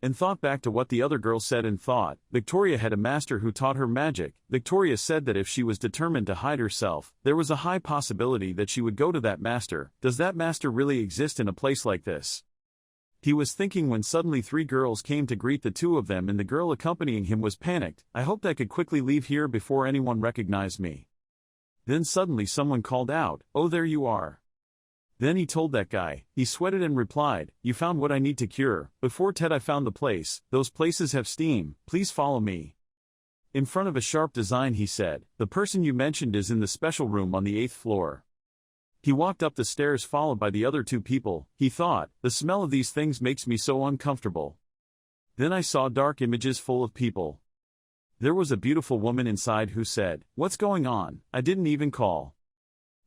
And thought back to what the other girl said and thought, Victoria had a master who taught her magic. Victoria said that if she was determined to hide herself, there was a high possibility that she would go to that master. Does that master really exist in a place like this? He was thinking when suddenly three girls came to greet the two of them, and the girl accompanying him was panicked. I hoped I could quickly leave here before anyone recognized me. Then suddenly someone called out, oh, there you are. Then he told that guy. He sweated and replied, you found what I need to cure. Before Ted, I found the place. Those places have steam. Please follow me. In front of a sharp design he said, the person you mentioned is in the special room on the 8th floor. He walked up the stairs followed by the other two people. He thought, the smell of these things makes me so uncomfortable. Then I saw dark images full of people. There was a beautiful woman inside who said, what's going on? I didn't even call.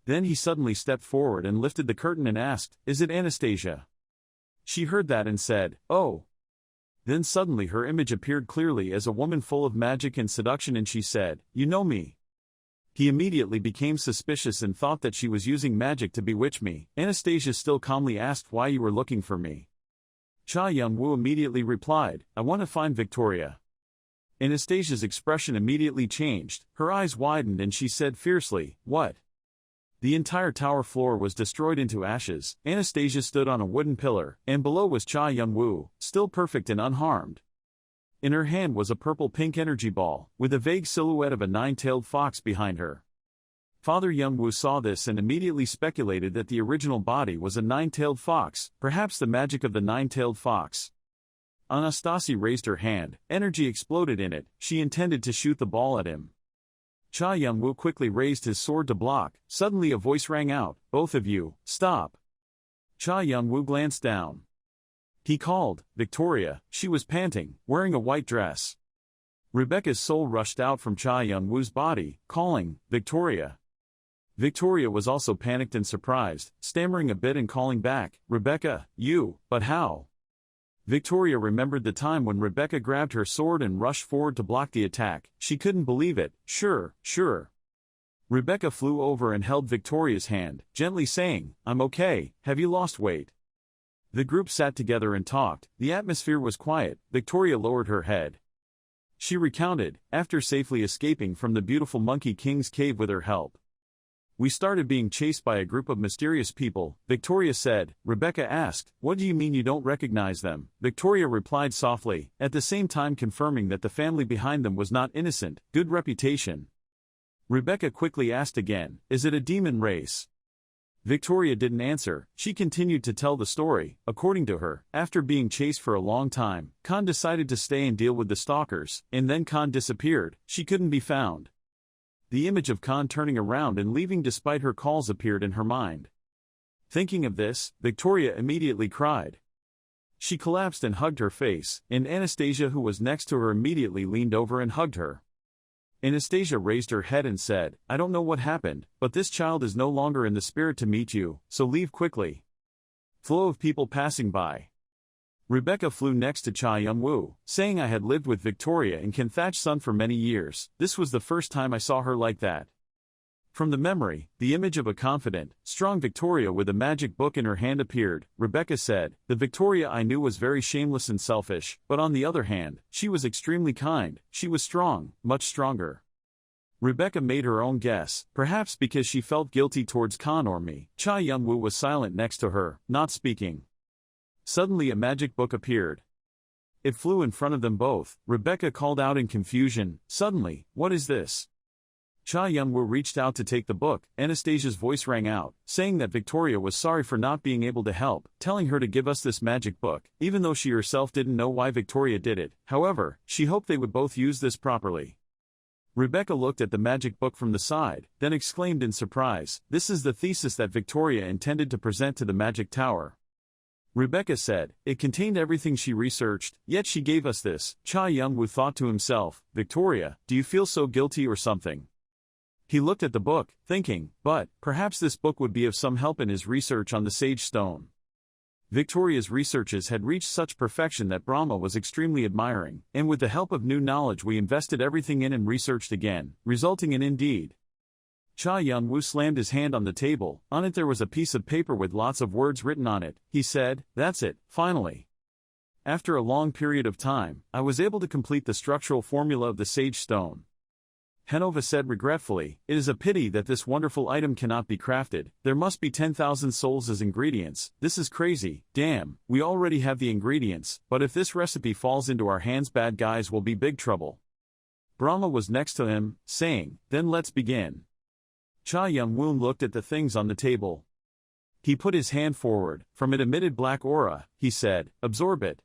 Then he suddenly stepped forward and lifted the curtain and asked, is it Anastasia? She heard that and said, oh. Then suddenly her image appeared clearly as a woman full of magic and seduction, and she said, you know me. He immediately became suspicious and thought that she was using magic to bewitch me. Anastasia still calmly asked why you were looking for me. Cha Young-woo immediately replied, I want to find Victoria. Anastasia's expression immediately changed, her eyes widened, and she said fiercely, what? The entire tower floor was destroyed into ashes. Anastasia stood on a wooden pillar, and below was Cha Young-woo, still perfect and unharmed. In her hand was a purple-pink energy ball, with a vague silhouette of a nine-tailed fox behind her. Father Young-woo saw this and immediately speculated that the original body was a nine-tailed fox, perhaps the magic of the nine-tailed fox. Anastasia raised her hand, energy exploded in it, she intended to shoot the ball at him. Cha Young-woo quickly raised his sword to block. Suddenly a voice rang out, both of you, stop. Cha Young-woo glanced down. He called, "Victoria." She was panting, wearing a white dress. Rebecca's soul rushed out from Cha Young-woo's body, calling, "Victoria." Victoria was also panicked and surprised, stammering a bit and calling back, "Rebecca, you, but how?" Victoria remembered the time when Rebecca grabbed her sword and rushed forward to block the attack. She couldn't believe it. "Sure, sure." Rebecca flew over and held Victoria's hand, gently saying, "I'm okay, have you lost weight?" The group sat together and talked. The atmosphere was quiet. Victoria lowered her head. She recounted, after safely escaping from the beautiful Monkey King's cave with her help. "We started being chased by a group of mysterious people," Victoria said. Rebecca asked, "What do you mean you don't recognize them?" Victoria replied softly, at the same time confirming that the family behind them was not innocent, good reputation. Rebecca quickly asked again, "Is it a demon race?" Victoria didn't answer. She continued to tell the story. According to her, after being chased for a long time, Khan decided to stay and deal with the stalkers, and then Khan disappeared. She couldn't be found. The image of Khan turning around and leaving despite her calls appeared in her mind. Thinking of this, Victoria immediately cried. She collapsed and hugged her face, and Anastasia, who was next to her, immediately leaned over and hugged her. Anastasia raised her head and said, "I don't know what happened, but this child is no longer in the spirit to meet you, so leave quickly." Flow of people passing by. Rebecca flew next to Cha Young-woo, saying, "I had lived with Victoria in Can Thatch Sun for many years. This was the first time I saw her like that." From the memory, the image of a confident, strong Victoria with a magic book in her hand appeared. Rebecca said, "The Victoria I knew was very shameless and selfish, but on the other hand, she was extremely kind. She was strong, much stronger." Rebecca made her own guess, perhaps because she felt guilty towards Khan or me. Cha Young-woo was silent next to her, not speaking. Suddenly a magic book appeared. It flew in front of them both. Rebecca called out in confusion, "Suddenly, what is this?" Cha Young-woo reached out to take the book. Anastasia's voice rang out, saying that Victoria was sorry for not being able to help, telling her to give us this magic book, even though she herself didn't know why Victoria did it. However, she hoped they would both use this properly. Rebecca looked at the magic book from the side, then exclaimed in surprise, "This is the thesis that Victoria intended to present to the Magic Tower." Rebecca said, "It contained everything she researched, yet she gave us this." Cha Young-woo thought to himself, "Victoria, do you feel so guilty or something?" He looked at the book, thinking, but perhaps this book would be of some help in his research on the Sage Stone. Victoria's researches had reached such perfection that Brahma was extremely admiring, and with the help of new knowledge we invested everything in and researched again, resulting in indeed. Cha Young-woo slammed his hand on the table. On it there was a piece of paper with lots of words written on it. He said, "That's it, finally. After a long period of time, I was able to complete the structural formula of the Sage Stone." Henova said regretfully, "It is a pity that this wonderful item cannot be crafted. There must be 10,000 souls as ingredients. This is crazy. Damn, we already have the ingredients, but if this recipe falls into our hands, bad guys will be big trouble." Brahma was next to him, saying, "Then let's begin." Cha Young-woo looked at the things on the table. He put his hand forward. From it emitted black aura. He said, "Absorb it."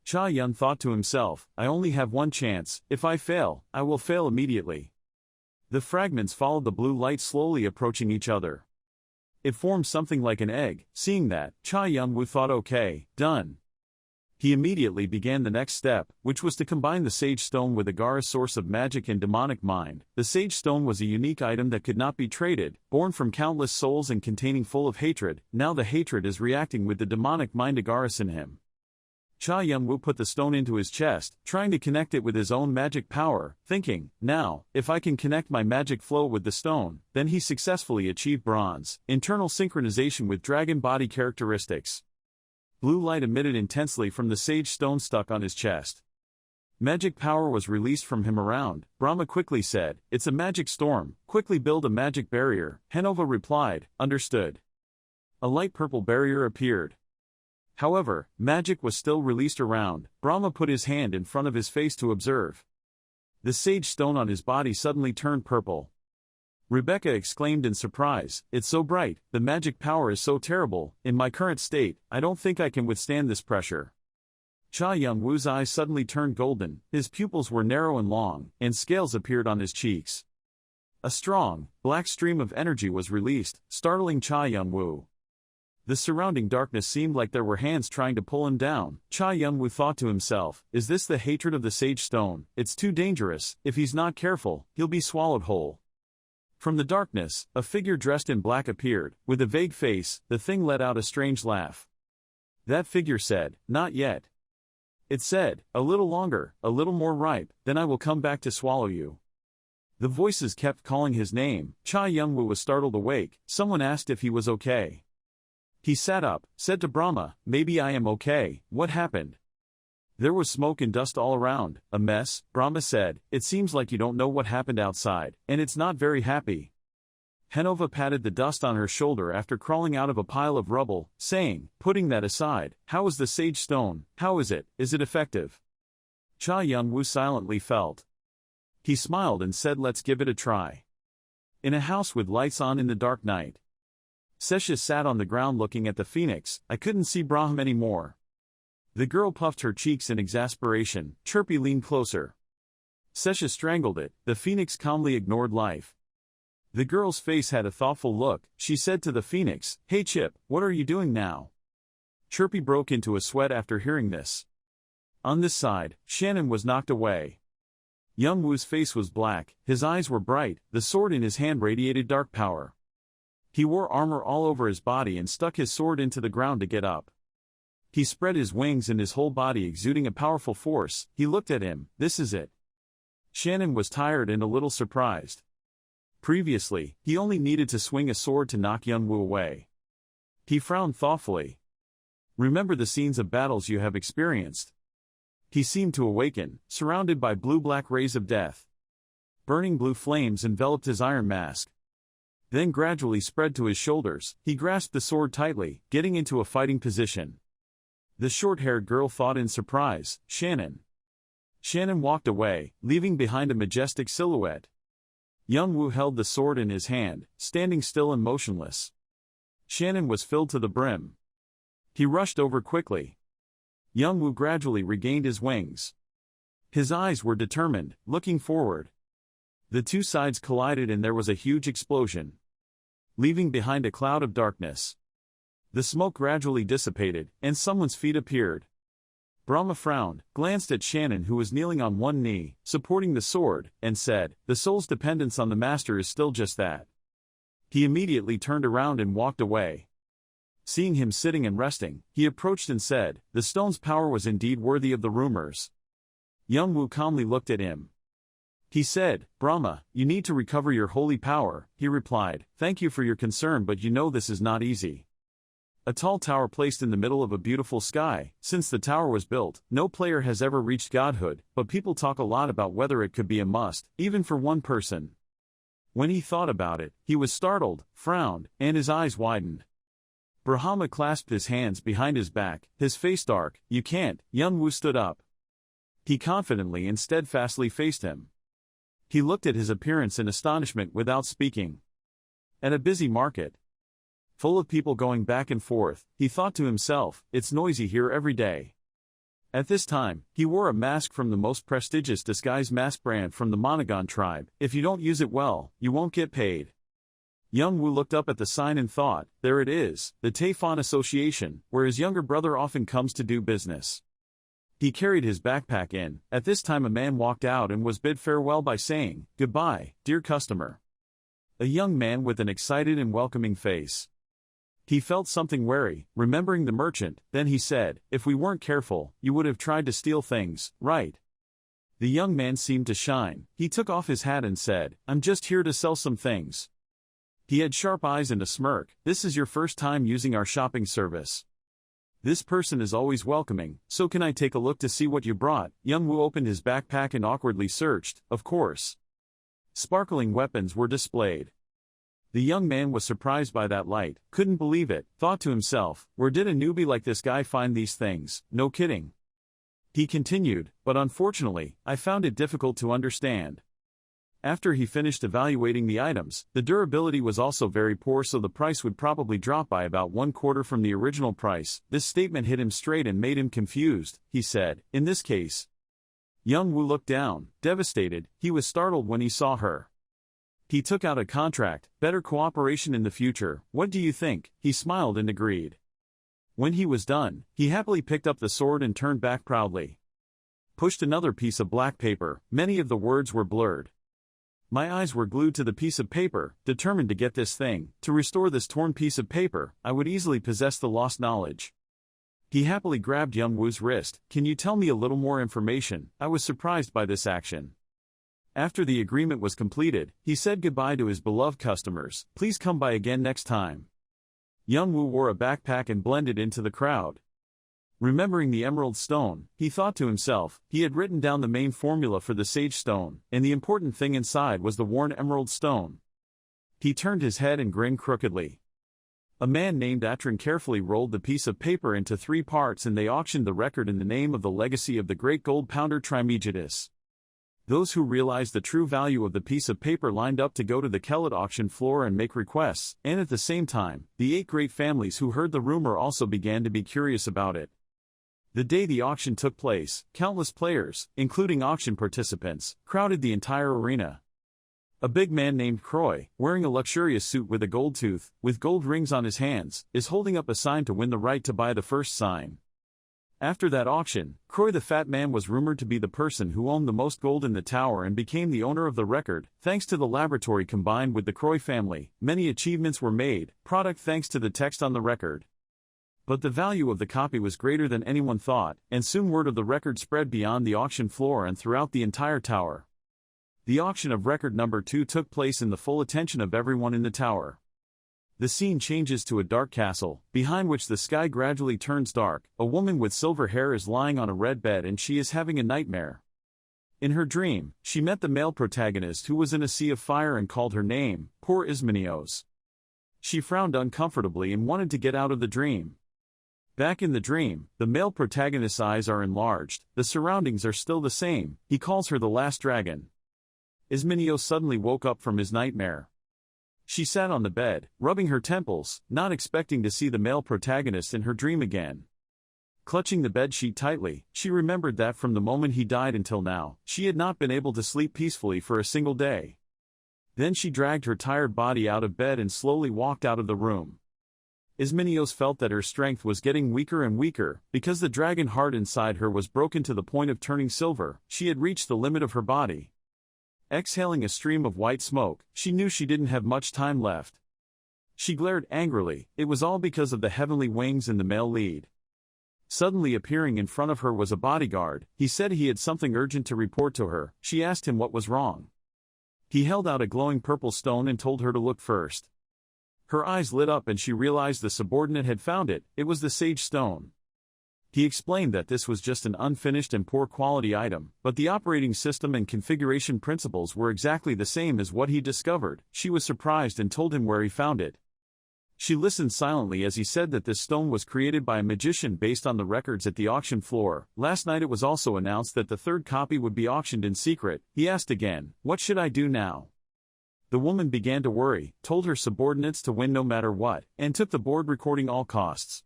Cha Young thought to himself, "I only have one chance. If I fail, I will fail immediately." The fragments followed the blue light slowly approaching each other. It formed something like an egg. Seeing that, Cha Young-woo thought, "Okay, done." He immediately began the next step, which was to combine the Sage Stone with Agara's source of magic and demonic mind. The Sage Stone was a unique item that could not be traded, born from countless souls and containing full of hatred. Now the hatred is reacting with the demonic mind Agaris in him. Cha Young-woo put the stone into his chest, trying to connect it with his own magic power, thinking, "Now, if I can connect my magic flow with the stone, then he successfully achieved bronze, internal synchronization with dragon body characteristics." Blue light emitted intensely from the Sage Stone stuck on his chest. Magic power was released from him around. Brahma quickly said, "It's a magic storm, quickly build a magic barrier." Henova replied, "Understood." A light purple barrier appeared. However, magic was still released around. Brahma put his hand in front of his face to observe. The Sage Stone on his body suddenly turned purple. Rebecca exclaimed in surprise, "It's so bright, the magic power is so terrible. In my current state, I don't think I can withstand this pressure." Cha Young-woo's eyes suddenly turned golden, his pupils were narrow and long, and scales appeared on his cheeks. A strong, black stream of energy was released, startling Cha Young-woo. The surrounding darkness seemed like there were hands trying to pull him down. Cha Young-woo thought to himself, is this the hatred of the Sage Stone? It's too dangerous. If he's not careful, he'll be swallowed whole. From the darkness, a figure dressed in black appeared. With a vague face, the thing let out a strange laugh. That figure said, not yet. It said, a little longer, a little more ripe, then I will come back to swallow you. The voices kept calling his name. Cha Young-woo was startled awake. Someone asked if he was okay. He sat up, said to Brahma, maybe I am okay. What happened? There was smoke and dust all around. A mess, Brahma said. It seems like you don't know what happened outside, and it's not very happy. Henova patted the dust on her shoulder after crawling out of a pile of rubble, saying, putting that aside, how is the Sage Stone? How is it? Is it effective? Cha Young-woo silently felt. He smiled and said, let's give it a try. In a house with lights on in the dark night. Sesha sat on the ground looking at the phoenix. I couldn't see Brahm anymore. The girl puffed her cheeks in exasperation. Chirpy leaned closer. Sesha strangled it. The phoenix calmly ignored life. The girl's face had a thoughtful look. She said to the phoenix, hey Chip, what are you doing now? Chirpy broke into a sweat after hearing this. On this side, Shannon was knocked away. Young-woo's face was black, his eyes were bright, the sword in his hand radiated dark power. He wore armor all over his body and stuck his sword into the ground to get up. He spread his wings and his whole body exuding a powerful force. He looked at him, this is it. Shannon was tired and a little surprised. Previously, he only needed to swing a sword to knock Young-woo away. He frowned thoughtfully. Remember the scenes of battles you have experienced. He seemed to awaken, surrounded by blue-black rays of death. Burning blue flames enveloped his iron mask. Then gradually spread to his shoulders. He grasped the sword tightly, getting into a fighting position. The short-haired girl thought in surprise, Shannon. Shannon walked away, leaving behind a majestic silhouette. Young-woo held the sword in his hand, standing still and motionless. Shannon was filled to the brim. He rushed over quickly. Young-woo gradually regained his wings. His eyes were determined, looking forward. The two sides collided and there was a huge explosion, leaving behind a cloud of darkness. The smoke gradually dissipated, and someone's feet appeared. Brahma frowned, glanced at Shannon who was kneeling on one knee, supporting the sword, and said, the soul's dependence on the master is still just that. He immediately turned around and walked away. Seeing him sitting and resting, he approached and said, the stone's power was indeed worthy of the rumors. Young-woo calmly looked at him. He said, Brahma, you need to recover your holy power. He replied, thank you for your concern, but you know this is not easy. A tall tower placed in the middle of a beautiful sky. Since the tower was built, no player has ever reached godhood, but people talk a lot about whether it could be a must, even for one person. When he thought about it, he was startled, frowned, and his eyes widened. Brahma clasped his hands behind his back, his face dark. You can't. Young-woo stood up. He confidently and steadfastly faced him. He looked at his appearance in astonishment without speaking. At a busy market, full of people going back and forth, he thought to himself, it's noisy here every day. At this time, he wore a mask from the most prestigious disguise mask brand from the Monogon tribe. If you don't use it well, you won't get paid. Young-woo looked up at the sign and thought, there it is, the Taifon Association, where his younger brother often comes to do business. He carried his backpack in. At this time a man walked out and was bid farewell by saying, goodbye, dear customer. A young man with an excited and welcoming face. He felt something wary, remembering the merchant. Then he said, if we weren't careful, you would have tried to steal things, right? The young man seemed to shine. He took off his hat and said, I'm just here to sell some things. He had sharp eyes and a smirk. This is your first time using our shopping service. This person is always welcoming, so can I take a look to see what you brought? Young-woo opened his backpack and awkwardly searched. Of course. Sparkling weapons were displayed. The young man was surprised by that light, couldn't believe it, thought to himself, where did a newbie like this guy find these things? No kidding. He continued, but unfortunately, I found it difficult to understand. After he finished evaluating the items, the durability was also very poor, so the price would probably drop by about 1/4 from the original price. This statement hit him straight and made him confused. He said, in this case. Young-woo looked down, devastated. He was startled when he saw her. He took out a contract, better cooperation in the future, what do you think? He smiled and agreed. When he was done, he happily picked up the sword and turned back proudly. Pushed another piece of black paper, many of the words were blurred. My eyes were glued to the piece of paper, determined to get this thing, to restore this torn piece of paper, I would easily possess the lost knowledge. He happily grabbed Young Woo's wrist, can you tell me a little more information? I was surprised by this action. After the agreement was completed, he said goodbye to his beloved customers, please come by again next time. Young Woo wore a backpack and blended into the crowd. Remembering the emerald stone, he thought to himself, he had written down the main formula for the sage stone, and the important thing inside was the worn emerald stone. He turned his head and grinned crookedly. A man named Aron carefully rolled the piece of paper into 3 parts and they auctioned the record in the name of the legacy of the great gold pounder Trimegitus. Those who realized the true value of the piece of paper lined up to go to the Gallard auction floor and make requests, and at the same time, the 8 great families who heard the rumor also began to be curious about it. The day the auction took place, countless players, including auction participants, crowded the entire arena. A big man named Croy, wearing a luxurious suit with a gold tooth, with gold rings on his hands, is holding up a sign to win the right to buy the first sign. After that auction, Croy the fat man was rumored to be the person who owned the most gold in the tower and became the owner of the record. Thanks to the laboratory combined with the Croy family, many achievements were made, product thanks to the text on the record. But the value of the copy was greater than anyone thought, and soon word of the record spread beyond the auction floor and throughout the entire tower. The auction of record number 2 took place in the full attention of everyone in the tower. The scene changes to a dark castle, behind which the sky gradually turns dark. A woman with silver hair is lying on a red bed and she is having a nightmare. In her dream, she met the male protagonist who was in a sea of fire and called her name, poor Ismenios. She frowned uncomfortably and wanted to get out of the dream. Back in the dream, the male protagonist's eyes are enlarged, the surroundings are still the same, he calls her the last dragon. Ismenios suddenly woke up from his nightmare. She sat on the bed, rubbing her temples, not expecting to see the male protagonist in her dream again. Clutching the bedsheet tightly, she remembered that from the moment he died until now, she had not been able to sleep peacefully for a single day. Then she dragged her tired body out of bed and slowly walked out of the room. Ismenios felt that her strength was getting weaker and weaker, because the dragon heart inside her was broken to the point of turning silver. She had reached the limit of her body. Exhaling a stream of white smoke, she knew she didn't have much time left. She glared angrily, it was all because of the heavenly wings in the male lead. Suddenly appearing in front of her was a bodyguard. He said he had something urgent to report to her. She asked him what was wrong. He held out a glowing purple stone and told her to look first. Her eyes lit up and she realized the subordinate had found it. It was the sage stone. He explained that this was just an unfinished and poor quality item, but the operating system and configuration principles were exactly the same as what he discovered. She was surprised and told him where he found it. She listened silently as he said that this stone was created by a magician based on the records at the auction floor. Last night it was also announced that the 3rd copy would be auctioned in secret. He asked again, what should I do now? The woman began to worry, told her subordinates to win no matter what, and took the board recording all costs.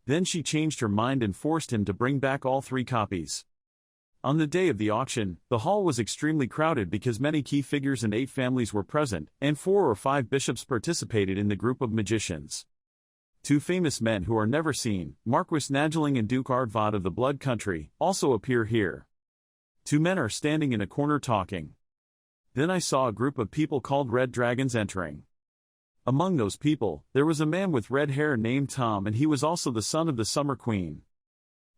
Then she changed her mind and forced him to bring back all 3 copies. On the day of the auction, the hall was extremely crowded because many key figures and 8 families were present, and 4 or 5 bishops participated in the group of magicians. 2 famous men who are never seen, Marquis Nageling and Duke Ardvad of the Blood Country, also appear here. 2 men are standing in a corner talking. Then I saw a group of people called Red Dragons entering. Among those people, there was a man with red hair named Tom and he was also the son of the Summer Queen.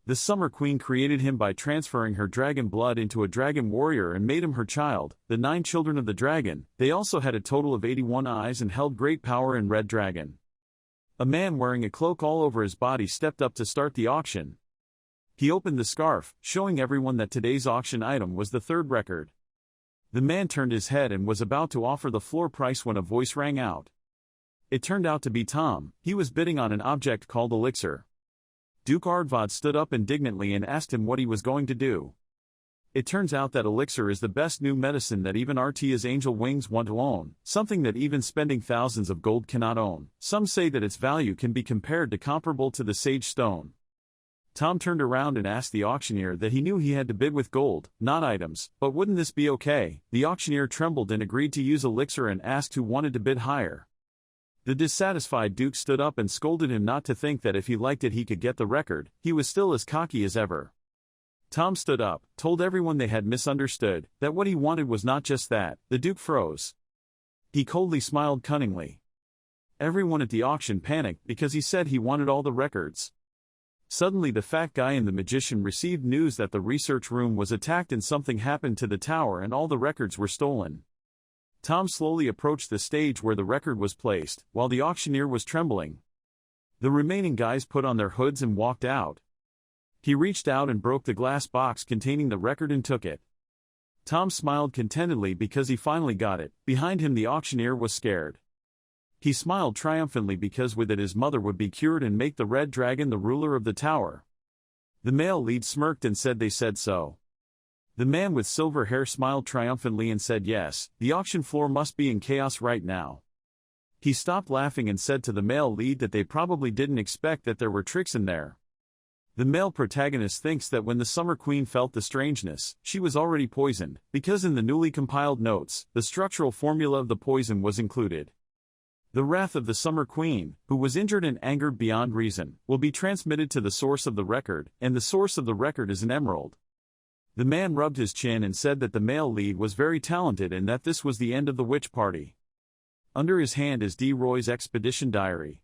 The Summer Queen created him by transferring her dragon blood into a dragon warrior and made him her child, the 9 children of the dragon. They also had a total of 81 eyes and held great power in Red Dragon. A man wearing a cloak all over his body stepped up to start the auction. He opened the scarf, showing everyone that today's auction item was the 3rd record. The man turned his head and was about to offer the floor price when a voice rang out. It turned out to be Tom. He was bidding on an object called elixir. Duke Ardvad stood up indignantly and asked him what he was going to do. It turns out that elixir is the best new medicine that even Artia's angel wings want to own, something that even spending thousands of gold cannot own. Some say that its value can be compared to comparable to the sage stone. Tom turned around and asked the auctioneer that he knew he had to bid with gold, not items, but wouldn't this be okay? The auctioneer trembled and agreed to use elixir and asked who wanted to bid higher. The dissatisfied Duke stood up and scolded him not to think that if he liked it he could get the record. He was still as cocky as ever. Tom stood up, told everyone they had misunderstood, that what he wanted was not just that. The Duke froze. He coldly smiled cunningly. Everyone at the auction panicked because he said he wanted all the records. Suddenly the fat guy and the magician received news that the research room was attacked and something happened to the tower and all the records were stolen. Tom slowly approached the stage where the record was placed, while the auctioneer was trembling. The remaining guys put on their hoods and walked out. He reached out and broke the glass box containing the record and took it. Tom smiled contentedly because he finally got it. Behind him the auctioneer was scared. He smiled triumphantly because with it his mother would be cured and make the red dragon the ruler of the tower. The male lead smirked and said they said so. The man with silver hair smiled triumphantly and said yes, the auction floor must be in chaos right now. He stopped laughing and said to the male lead that they probably didn't expect that there were tricks in there. The male protagonist thinks that when the Summer Queen felt the strangeness, she was already poisoned, because in the newly compiled notes, the structural formula of the poison was included. The wrath of the Summer Queen, who was injured and angered beyond reason, will be transmitted to the source of the record, and the source of the record is an emerald. The man rubbed his chin and said that the male lead was very talented and that this was the end of the witch party. Under his hand is D. Roy's expedition diary.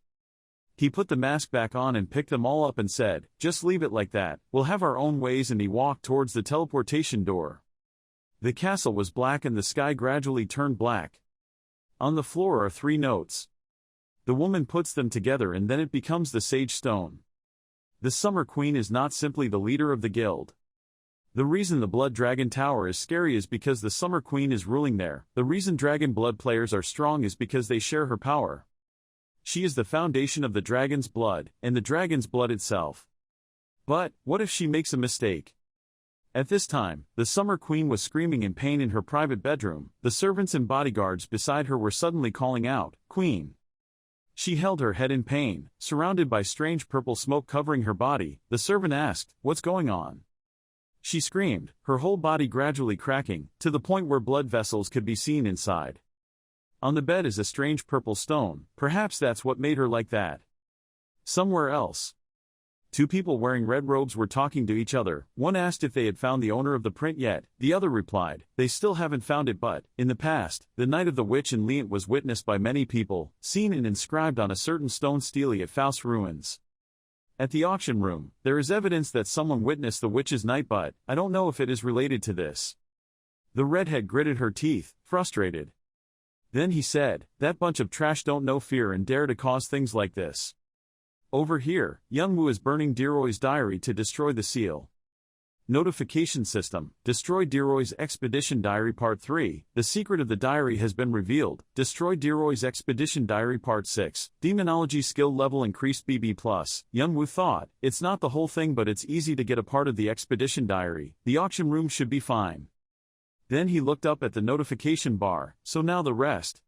He put the mask back on and picked them all up and said, "Just leave it like that, we'll have our own ways," and he walked towards the teleportation door. The castle was black and the sky gradually turned black. On the floor are 3 notes. The woman puts them together and then it becomes the Sage Stone. The Summer Queen is not simply the leader of the guild. The reason the Blood Dragon Tower is scary is because the Summer Queen is ruling there. The reason Dragon Blood players are strong is because they share her power. She is the foundation of the dragon's blood, and the dragon's blood itself. But, what if she makes a mistake? At this time, the Summer Queen was screaming in pain in her private bedroom. The servants and bodyguards beside her were suddenly calling out, "Queen!" She held her head in pain, surrounded by strange purple smoke covering her body. The servant asked, "What's going on?" She screamed, her whole body gradually cracking, to the point where blood vessels could be seen inside. On the bed is a strange purple stone. Perhaps that's what made her like that. Somewhere else, 2 people wearing red robes were talking to each other. One asked if they had found the owner of the print yet. The other replied, "They still haven't found it, but, in the past, the night of the witch in Leant was witnessed by many people, seen and inscribed on a certain stone stele at Faust's ruins. At the auction room, there is evidence that someone witnessed the witch's night, but I don't know if it is related to this." The redhead gritted her teeth, frustrated. Then he said, "That bunch of trash don't know fear and dare to cause things like this. Over here, Young Woo is burning Deroy's diary to destroy the seal. Notification system, destroy Deroy's expedition diary part 3, the secret of the diary has been revealed, destroy Deroy's expedition diary part 6, demonology skill level increased BB+. Young Woo thought, it's not the whole thing but it's easy to get a part of the expedition diary, the auction room should be fine. Then he looked up at the notification bar, so now the rest.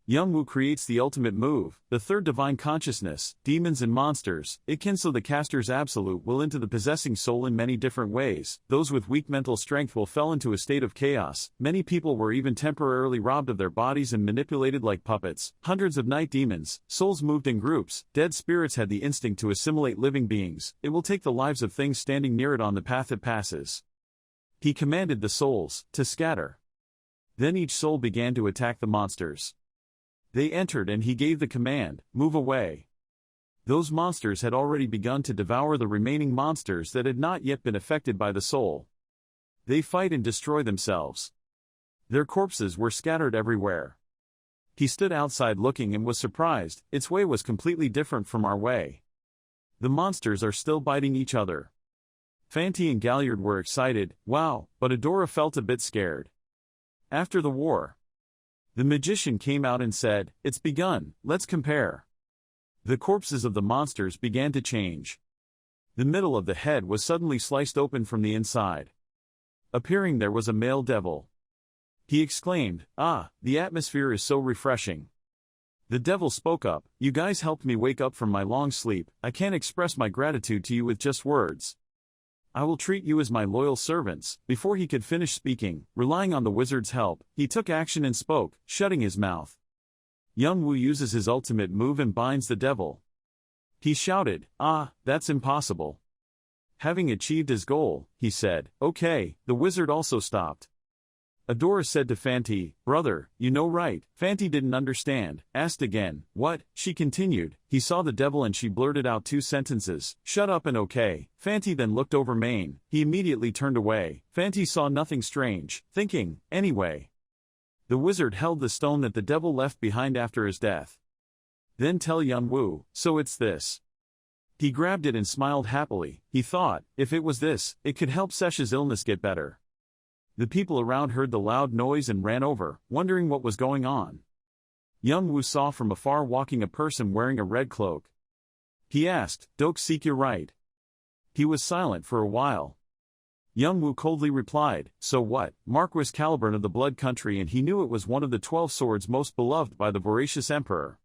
Young Woo creates the ultimate move, the third divine consciousness, demons and monsters. It can so the caster's absolute will into the possessing soul in many different ways. Those with weak mental strength will fell into a state of chaos. Many people were even temporarily robbed of their bodies and manipulated like puppets. Hundreds of night demons, souls moved in groups. Dead spirits had the instinct to assimilate living beings. It will take the lives of things standing near it on the path it passes. He commanded the souls to scatter. Then each soul began to attack the monsters. They entered and he gave the command, "Move away." Those monsters had already begun to devour the remaining monsters that had not yet been affected by the soul. They fight and destroy themselves. Their corpses were scattered everywhere. He stood outside looking and was surprised. Its way was completely different from our way. The monsters are still biting each other. Fanti and Gallard were excited, wow, but Adora felt a bit scared. After the war, the magician came out and said, "It's begun, let's compare." The corpses of the monsters began to change. The middle of the head was suddenly sliced open from the inside. Appearing there was a male devil. He exclaimed, "Ah, the atmosphere is so refreshing." The devil spoke up, "You guys helped me wake up from my long sleep. I can't express my gratitude to you with just words. I will treat you as my loyal servants." Before he could finish speaking, relying on the wizard's help, he took action and spoke, shutting his mouth. Young-woo uses his ultimate move and binds the devil. He shouted, "Ah, that's impossible." Having achieved his goal, he said, "Okay." The wizard also stopped. Adora said to Fanti, "Brother, you know right." Fanti didn't understand, asked again, "What?" She continued, "He saw the devil," and she blurted out 2 sentences, "Shut up and okay." Fanti then looked over Maine. He immediately turned away. Fanti saw nothing strange, thinking, "Anyway." The wizard held the stone that the devil left behind after his death. "Then tell Young-woo, so it's this." He grabbed it and smiled happily. He thought, if it was this, it could help Sesh's illness get better. The people around heard the loud noise and ran over, wondering what was going on. Young-woo saw from afar walking a person wearing a red cloak. He asked, "Dok seek your right?" He was silent for a while. Young-woo coldly replied, "So what?" Marquis Caliburn of the Blood Country, and he knew it was one of the 12 swords most beloved by the voracious emperor.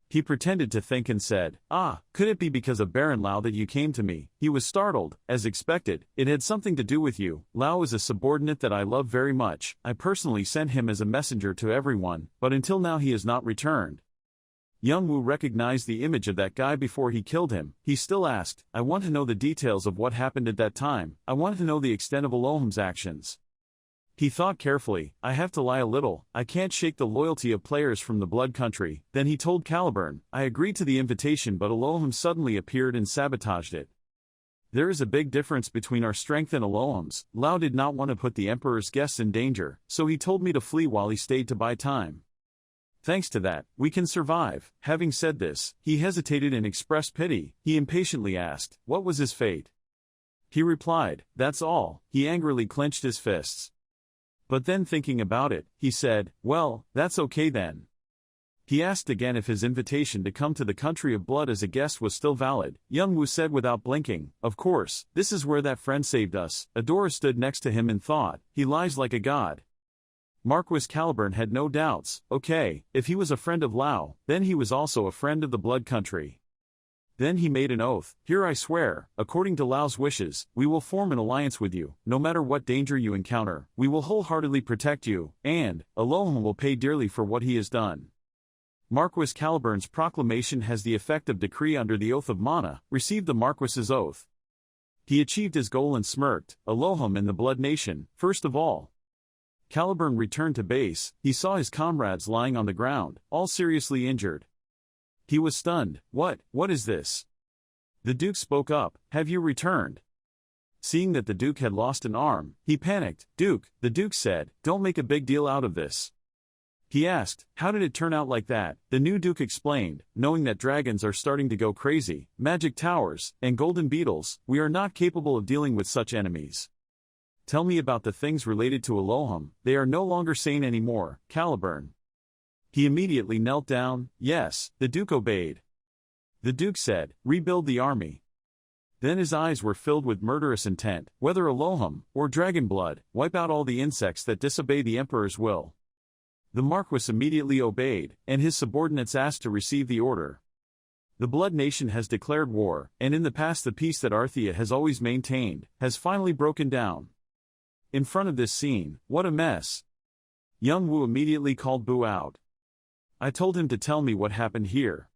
He pretended to think and said, "Ah, could it be because of Baron Lao that you came to me?" He was startled, as expected. "It had something to do with you. Lao is a subordinate that I love very much. I personally sent him as a messenger to everyone, but until now he has not returned." Young-woo recognized the image of that guy before he killed him. He still asked, "I want to know the details of what happened at that time. I want to know the extent of Aloham's actions." He thought carefully, "I have to lie a little. I can't shake the loyalty of players from the Blood Country." Then he told Caliburn, "I agreed to the invitation, but Aloham suddenly appeared and sabotaged it. There is a big difference between our strength and Aloham's. Lao did not want to put the Emperor's guests in danger, so he told me to flee while he stayed to buy time. Thanks to that, we can survive." Having said this, he hesitated and expressed pity. He impatiently asked, "What was his fate?" He replied, "That's all." He angrily clenched his fists. But then thinking about it, he said, "Well, that's okay then." He asked again if his invitation to come to the country of blood as a guest was still valid. Young-woo said without blinking, "Of course, this is where that friend saved us." Adora stood next to him and thought, "He lies like a god." Marquis Caliburn had no doubts. Okay, if he was a friend of Lao, then he was also a friend of the Blood Country. Then he made an oath, "Here I swear, according to Lao's wishes, we will form an alliance with you. No matter what danger you encounter, we will wholeheartedly protect you, and Aloham will pay dearly for what he has done." Marquis Caliburn's proclamation has the effect of decree under the oath of Mana, received the Marquis's oath. He achieved his goal and smirked, "Aloham and the Blood Nation, first of all." Caliburn returned to base. He saw his comrades lying on the ground, all seriously injured. He was stunned. What is this?" The Duke spoke up, "Have you returned?" Seeing that the Duke had lost an arm, he panicked. "Duke," the Duke said, "don't make a big deal out of this." He asked, "How did it turn out like that?" The new Duke explained, "Knowing that dragons are starting to go crazy, magic towers, and golden beetles, we are not capable of dealing with such enemies. Tell me about the things related to Aloham. They are no longer sane anymore, Caliburn." He immediately knelt down. "Yes." The Duke obeyed. The Duke said, "Rebuild the army." Then his eyes were filled with murderous intent. "Whether Aloham, or dragon blood, wipe out all the insects that disobey the Emperor's will." The Marquis immediately obeyed, and his subordinates asked to receive the order. The Blood Nation has declared war, and in the past the peace that Arthea has always maintained, has finally broken down. In front of this scene, what a mess. Young-woo immediately called Boo out. "I told him to tell me what happened here."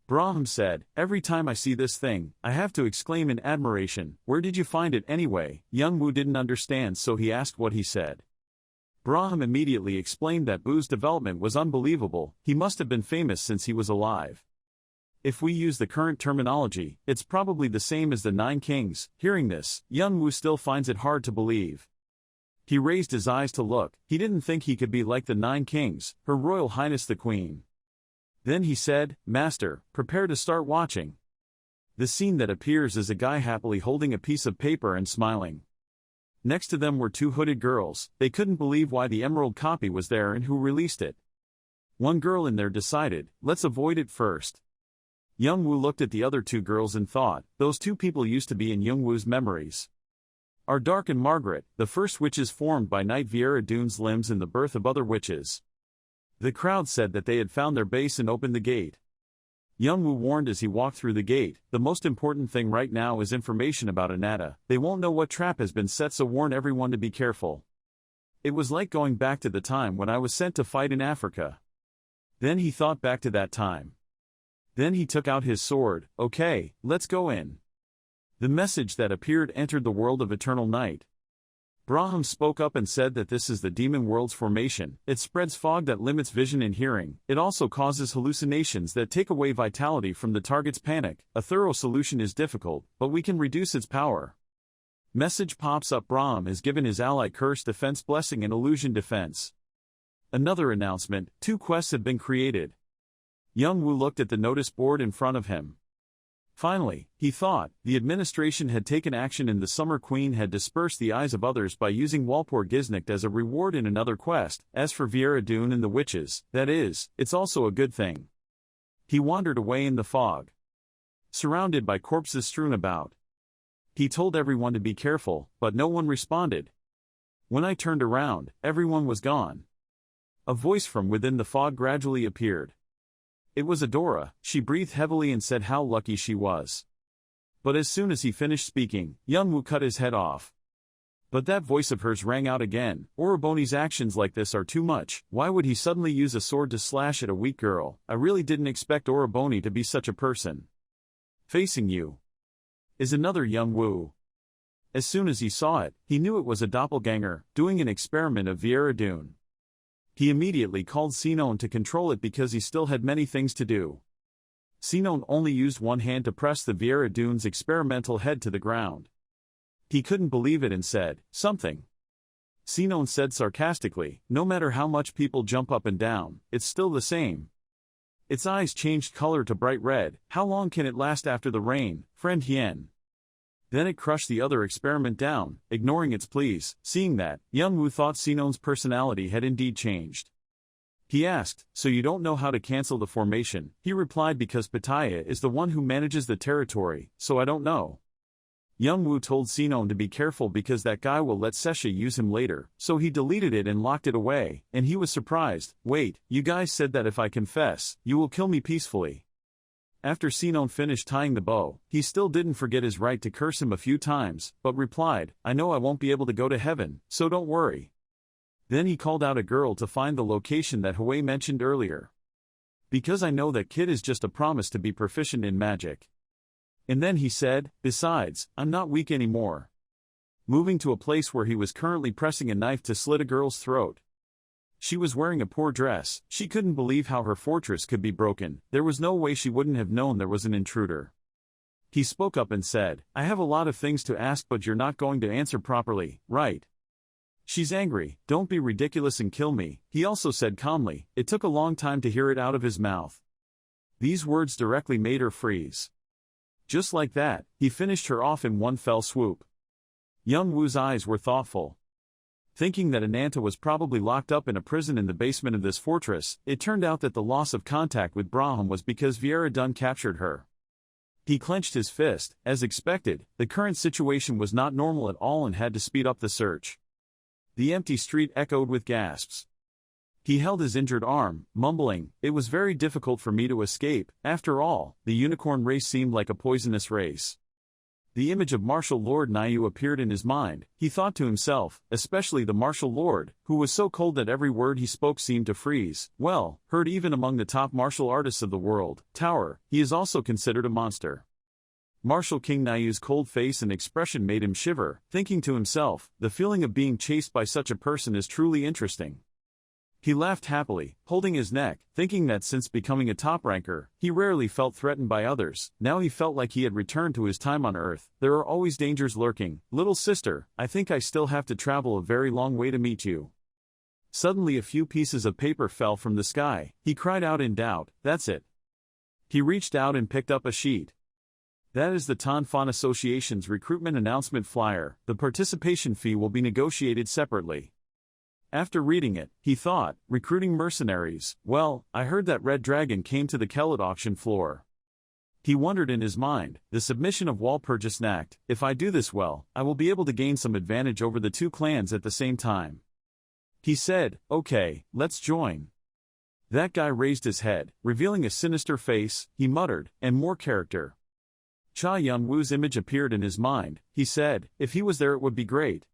Braham said, "Every time I see this thing, I have to exclaim in admiration, 'Where did you find it anyway?'" Young-woo didn't understand, so he asked what he said. Braham immediately explained that Boo's development was unbelievable. He must have been famous since he was alive. If we use the current terminology, it's probably the same as the 9 kings. Hearing this, Young-woo still finds it hard to believe. He raised his eyes to look. He didn't think he could be like the 9 kings, Her Royal Highness the Queen. Then he said, "Master, prepare to start watching." The scene that appears is a guy happily holding a piece of paper and smiling. Next to them were 2 hooded girls. They couldn't believe why the emerald copy was there and who released it. One girl in there decided, "Let's avoid it first." Young-woo looked at the other 2 girls and thought, those 2 people used to be in Young-woo's memories. Are Dark and Margaret, the first witches formed by Knight Viera Dune's limbs in the birth of other witches. The crowd said that they had found their base and opened the gate. Young-woo warned as he walked through the gate, the most important thing right now is information about Anata. They won't know what trap has been set, so warn everyone to be careful. It was like going back to the time when I was sent to fight in Africa. Then he thought back to that time. Then he took out his sword. Okay, let's go in. The message that appeared entered the world of eternal night. Braham spoke up and said that this is the demon world's formation. It spreads fog that limits vision and hearing. It also causes hallucinations that take away vitality from the target's panic. A thorough solution is difficult, but we can reduce its power. Message pops up. Braham has given his ally Curse Defense Blessing and Illusion Defense. Another announcement, 2 quests have been created. Young-woo looked at the notice board in front of him. Finally, he thought, the administration had taken action and the Summer Queen had dispersed the eyes of others by using Walpur Giznicht as a reward in another quest. As for Viera Dune and the witches, that is, it's also a good thing. He wandered away in the fog, surrounded by corpses strewn about. He told everyone to be careful, but no one responded. When I turned around, everyone was gone. A voice from within the fog gradually appeared. It was Adora. She breathed heavily and said how lucky she was. But as soon as he finished speaking, Young-woo cut his head off. But that voice of hers rang out again. Oroboni's actions like this are too much. Why would he suddenly use a sword to slash at a weak girl? I really didn't expect Oroboni to be such a person. Facing you is another Young-woo. As soon as he saw it, he knew it was a doppelganger, doing an experiment of Viera Dune. He immediately called Sinon to control it because he still had many things to do. Sinon only used one hand to press the Viera Dune's experimental head to the ground. He couldn't believe it and said, something. Sinon said sarcastically, no matter how much people jump up and down, it's still the same. Its eyes changed color to bright red. How long can it last after the rain, friend Hien? Then it crushed the other experiment down, ignoring its pleas. Seeing that, Young-woo thought Sinon's personality had indeed changed. He asked, so you don't know how to cancel the formation? He replied, because Pattaya is the one who manages the territory, so I don't know. Young-woo told Sinon to be careful because that guy will let Sesha use him later, so he deleted it and locked it away, and he was surprised. Wait, you guys said that if I confess, you will kill me peacefully. After Sinon finished tying the bow, he still didn't forget his right to curse him a few times, but replied, I know I won't be able to go to heaven, so don't worry. Then he called out a girl to find the location that Hui mentioned earlier. Because I know that kid is just a promise to be proficient in magic. And then he said, besides, I'm not weak anymore. Moving to a place where he was currently pressing a knife to slit a girl's throat. She was wearing a poor dress. She couldn't believe how her fortress could be broken. There was no way she wouldn't have known there was an intruder. He spoke up and said, I have a lot of things to ask, but you're not going to answer properly, right? She's angry. Don't be ridiculous and kill me. He also said calmly. It took a long time to hear it out of his mouth. These words directly made her freeze. Just like that, he finished her off in one fell swoop. Young-woo's eyes were thoughtful. Thinking that Ananta was probably locked up in a prison in the basement of this fortress, it turned out that the loss of contact with Braham was because Viera Dune captured her. He clenched his fist. As expected, the current situation was not normal at all and had to speed up the search. The empty street echoed with gasps. He held his injured arm, mumbling, it was very difficult for me to escape. After all, the unicorn race seemed like a poisonous race. The image of Martial Lord Nyu appeared in his mind. He thought to himself, especially the Martial Lord, who was so cold that every word he spoke seemed to freeze. Well, heard even among the top martial artists of the world, Tower, he is also considered a monster. Martial King Nyu's cold face and expression made him shiver, thinking to himself, the feeling of being chased by such a person is truly interesting. He laughed happily, holding his neck, thinking that since becoming a top ranker, he rarely felt threatened by others. Now he felt like he had returned to his time on Earth. There are always dangers lurking. Little sister, I think I still have to travel a very long way to meet you. Suddenly a few pieces of paper fell from the sky. He cried out in doubt, that's it. He reached out and picked up a sheet. That is the Tan Fan Association's recruitment announcement flyer. The participation fee will be negotiated separately. After reading it, he thought, recruiting mercenaries. Well, I heard that Red Dragon came to the Kellett auction floor. He wondered in his mind, the submission of Walpurgisnacht, if I do this well, I will be able to gain some advantage over the two clans at the same time. He said, okay, let's join. That guy raised his head, revealing a sinister face. He muttered, and more character. Cha Yun-woo's image appeared in his mind. He said, if he was there it would be great.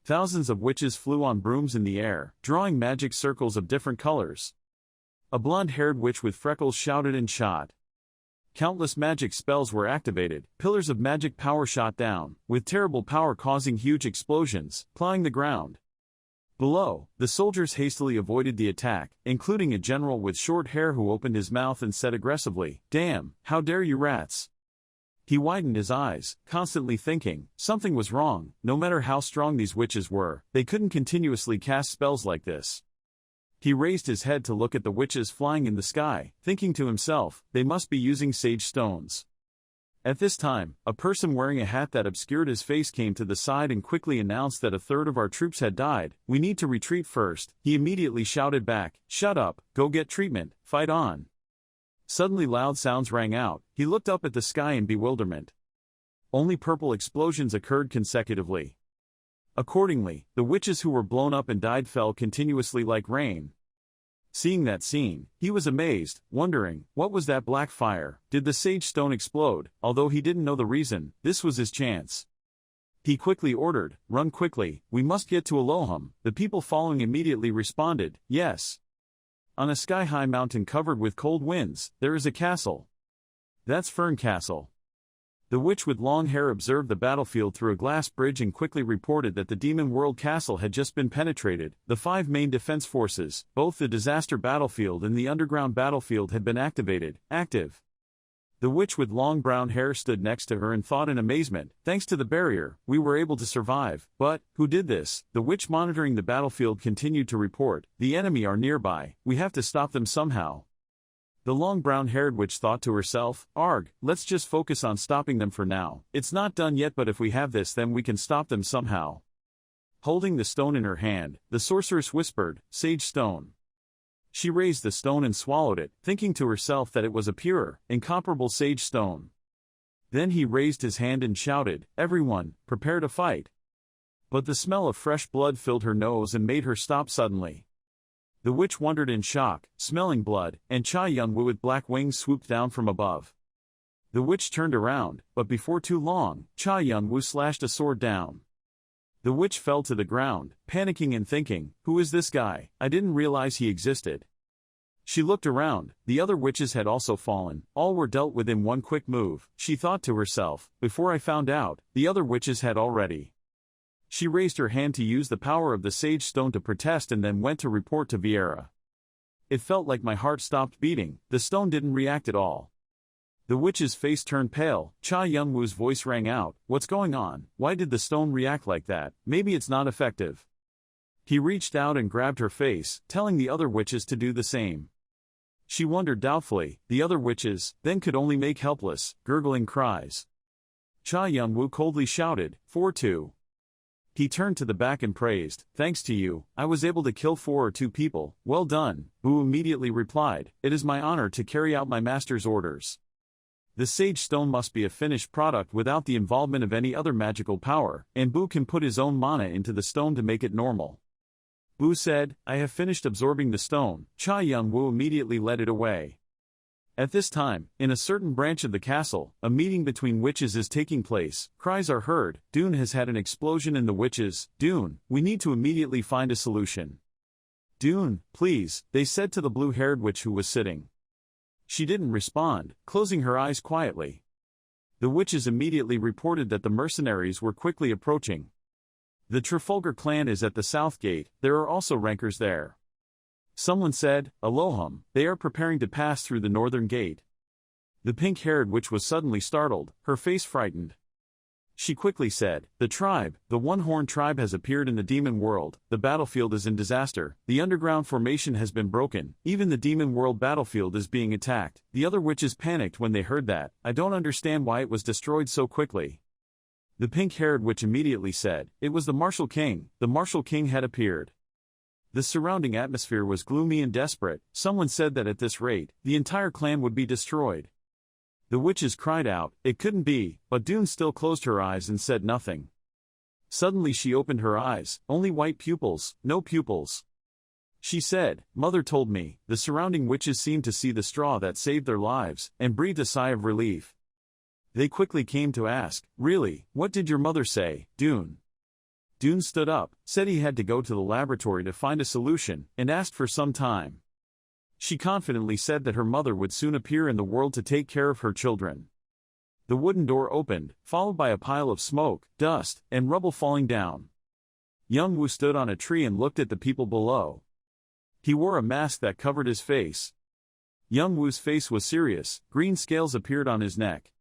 Thousands of witches flew on brooms in the air, drawing magic circles of different colors. A blonde-haired witch with freckles shouted and shot. Countless magic spells were activated, pillars of magic power shot down, with terrible power causing huge explosions, ploughing the ground. Below, the soldiers hastily avoided the attack, including a general with short hair who opened his mouth and said aggressively, "Damn, how dare you rats!" He widened his eyes, constantly thinking, something was wrong. No matter how strong these witches were, they couldn't continuously cast spells like this. He raised his head to look at the witches flying in the sky, thinking to himself, they must be using sage stones. At this time, a person wearing a hat that obscured his face came to the side and quickly announced that a third of our troops had died. We need to retreat first. He immediately shouted back, "Shut up, go get treatment, fight on." Suddenly loud sounds rang out. He looked up at the sky in bewilderment. Only purple explosions occurred consecutively. Accordingly, the witches who were blown up and died fell continuously like rain. Seeing that scene, he was amazed, wondering, what was that black fire? Did the sage stone explode? Although he didn't know the reason, this was his chance. He quickly ordered, "Run quickly, we must get to Aloham." The people following immediately responded, "Yes." On a sky-high mountain covered with cold winds, there is a castle. That's Fern Castle. The witch with long hair observed the battlefield through a glass bridge and quickly reported that the Demon World Castle had just been penetrated. The 5 main defense forces, both the disaster battlefield and the underground battlefield, had been activated. Active. The witch with long brown hair stood next to her and thought in amazement, "Thanks to the barrier, we were able to survive. But, who did this?" The witch monitoring the battlefield continued to report, "The enemy are nearby, we have to stop them somehow." The long brown-haired witch thought to herself, "Arg, let's just focus on stopping them for now. It's not done yet, but if we have this then we can stop them somehow." Holding the stone in her hand, the sorceress whispered, "Sage stone." She raised the stone and swallowed it, thinking to herself that it was a pure, incomparable sage stone. Then he raised his hand and shouted, "Everyone, prepare to fight." But the smell of fresh blood filled her nose and made her stop suddenly. The witch wondered in shock, smelling blood, and Cha Yun-woo with black wings swooped down from above. The witch turned around, but before too long, Cha Yun-woo slashed a sword down. The witch fell to the ground, panicking and thinking, "Who is this guy? I didn't realize he existed." She looked around, the other witches had also fallen, all were dealt with in one quick move. She thought to herself, "Before I found out, the other witches had already." She raised her hand to use the power of the sage stone to protest and then went to report to Vieira. "It felt like my heart stopped beating, the stone didn't react at all." The witch's face turned pale. Cha Yun-woo's voice rang out, "What's going on? Why did the stone react like that? Maybe it's not effective." He reached out and grabbed her face, telling the other witches to do the same. She wondered doubtfully, the other witches, then could only make helpless, gurgling cries. Cha Yun-woo coldly shouted, "4-2. He turned to the back and praised, "Thanks to you, I was able to kill 4 or 2 people, well done." Boo immediately replied, "It is my honor to carry out my master's orders." The sage stone must be a finished product without the involvement of any other magical power, and Boo can put his own mana into the stone to make it normal. Boo said, "I have finished absorbing the stone." Cha Yun-woo immediately led it away. At this time, in a certain branch of the castle, a meeting between witches is taking place. Cries are heard, "Dune has had an explosion in the witches. Dune, we need to immediately find a solution." "Dune, please," they said to the blue-haired witch who was sitting. She didn't respond, closing her eyes quietly. The witches immediately reported that the mercenaries were quickly approaching. "The Trafalgar clan is at the south gate, there are also rankers there." Someone said, "Aloham, they are preparing to pass through the northern gate." The pink-haired witch was suddenly startled, her face frightened. She quickly said, "The tribe, the one-horned tribe has appeared in the demon world, the battlefield is in disaster, the underground formation has been broken, even the demon world battlefield is being attacked." The other witches panicked when they heard that. "I don't understand why it was destroyed so quickly." The pink-haired witch immediately said, "It was the Martial King, the Martial King had appeared." The surrounding atmosphere was gloomy and desperate. Someone said that at this rate, the entire clan would be destroyed. The witches cried out, "It couldn't be," but Dune still closed her eyes and said nothing. Suddenly she opened her eyes, only white pupils, no pupils. She said, "Mother told me." The surrounding witches seemed to see the straw that saved their lives, and breathed a sigh of relief. They quickly came to ask, "Really, what did your mother say, Dune?" Dune stood up, said he had to go to the laboratory to find a solution, and asked for some time. She confidently said that her mother would soon appear in the world to take care of her children. The wooden door opened, followed by a pile of smoke, dust, and rubble falling down. Young Woo stood on a tree and looked at the people below. He wore a mask that covered his face. Young Woo's face was serious, green scales appeared on his neck.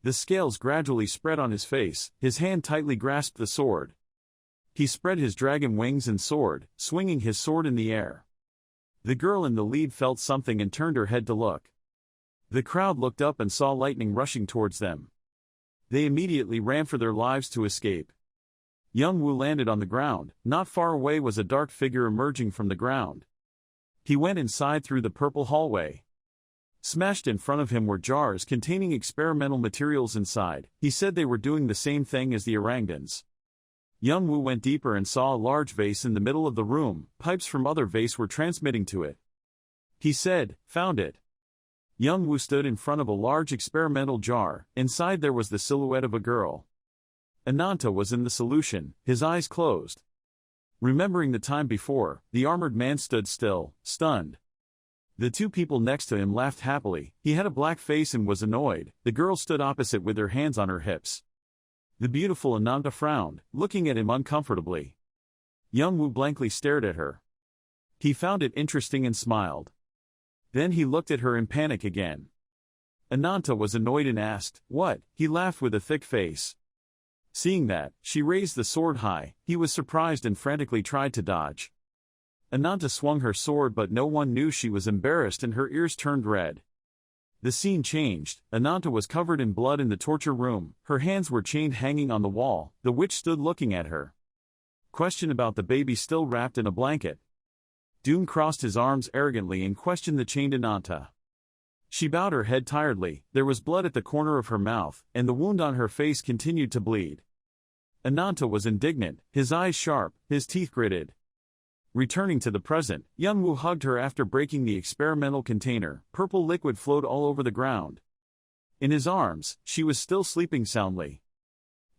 The scales gradually spread on his face, his hand tightly grasped the sword. He spread his dragon wings and soared, swinging his sword in the air. The girl in the lead felt something and turned her head to look. The crowd looked up and saw lightning rushing towards them. They immediately ran for their lives to escape. Young Woo landed on the ground. Not far away was a dark figure emerging from the ground. He went inside through the purple hallway. Smashed in front of him were jars containing experimental materials inside. He said they were doing the same thing as the orangutans. Young Woo went deeper and saw a large vase in the middle of the room. Pipes from other vase were transmitting to it. He said, "Found it." Young Woo stood in front of a large experimental jar. Inside there was the silhouette of a girl. Ananta was in the solution, his eyes closed. Remembering the time before, the armored man stood still, stunned. The two people next to him laughed happily. He had a black face and was annoyed. The girl stood opposite with her hands on her hips. The beautiful Ananta frowned, looking at him uncomfortably. Young Woo blankly stared at her. He found it interesting and smiled. Then he looked at her in panic again. Ananta was annoyed and asked, "What?" He laughed with a thick face. Seeing that, she raised the sword high. He was surprised and frantically tried to dodge. Ananta swung her sword, but no one knew she was embarrassed and her ears turned red. The scene changed. Ananta was covered in blood in the torture room. Her hands were chained hanging on the wall. The witch stood looking at her. Question about the baby still wrapped in a blanket. Dune crossed his arms arrogantly and questioned the chained Ananta. She bowed her head tiredly. There was blood at the corner of her mouth, and the wound on her face continued to bleed. Ananta was indignant, his eyes sharp, his teeth gritted. Returning to the present, Young Woo hugged her after breaking the experimental container. Purple liquid flowed all over the ground. In his arms, she was still sleeping soundly.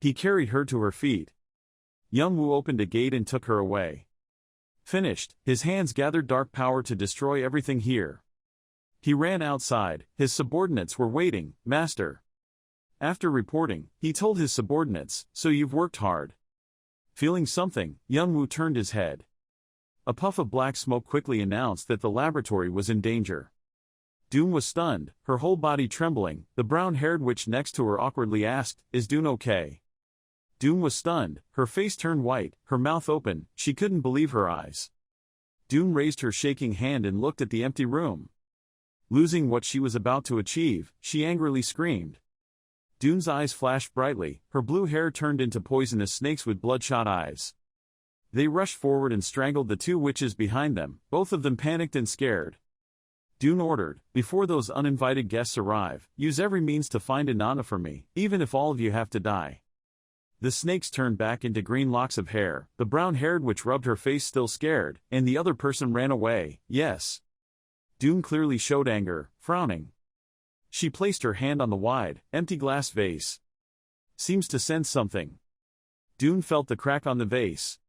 He carried her to her feet. Young Woo opened a gate and took her away. Finished, his hands gathered dark power to destroy everything here. He ran outside. His subordinates were waiting. "Master." After reporting, he told his subordinates, "So you've worked hard." Feeling something, Young Woo turned his head. A puff of black smoke quickly announced that the laboratory was in danger. Dune was stunned, her whole body trembling. The brown-haired witch next to her awkwardly asked, "Is Dune okay?" Dune was stunned, her face turned white, her mouth open. She couldn't believe her eyes. Dune raised her shaking hand and looked at the empty room. Losing what she was about to achieve, she angrily screamed. Dune's eyes flashed brightly, her blue hair turned into poisonous snakes with bloodshot eyes. They rushed forward and strangled the two witches behind them, both of them panicked and scared. Dune ordered, "Before those uninvited guests arrive, use every means to find Ananta for me, even if all of you have to die." The snakes turned back into green locks of hair. The brown-haired witch rubbed her face still scared, and the other person ran away. "Yes." Dune clearly showed anger, frowning. She placed her hand on the wide, empty glass vase. "Seems to sense something." Dune felt the crack on the vase.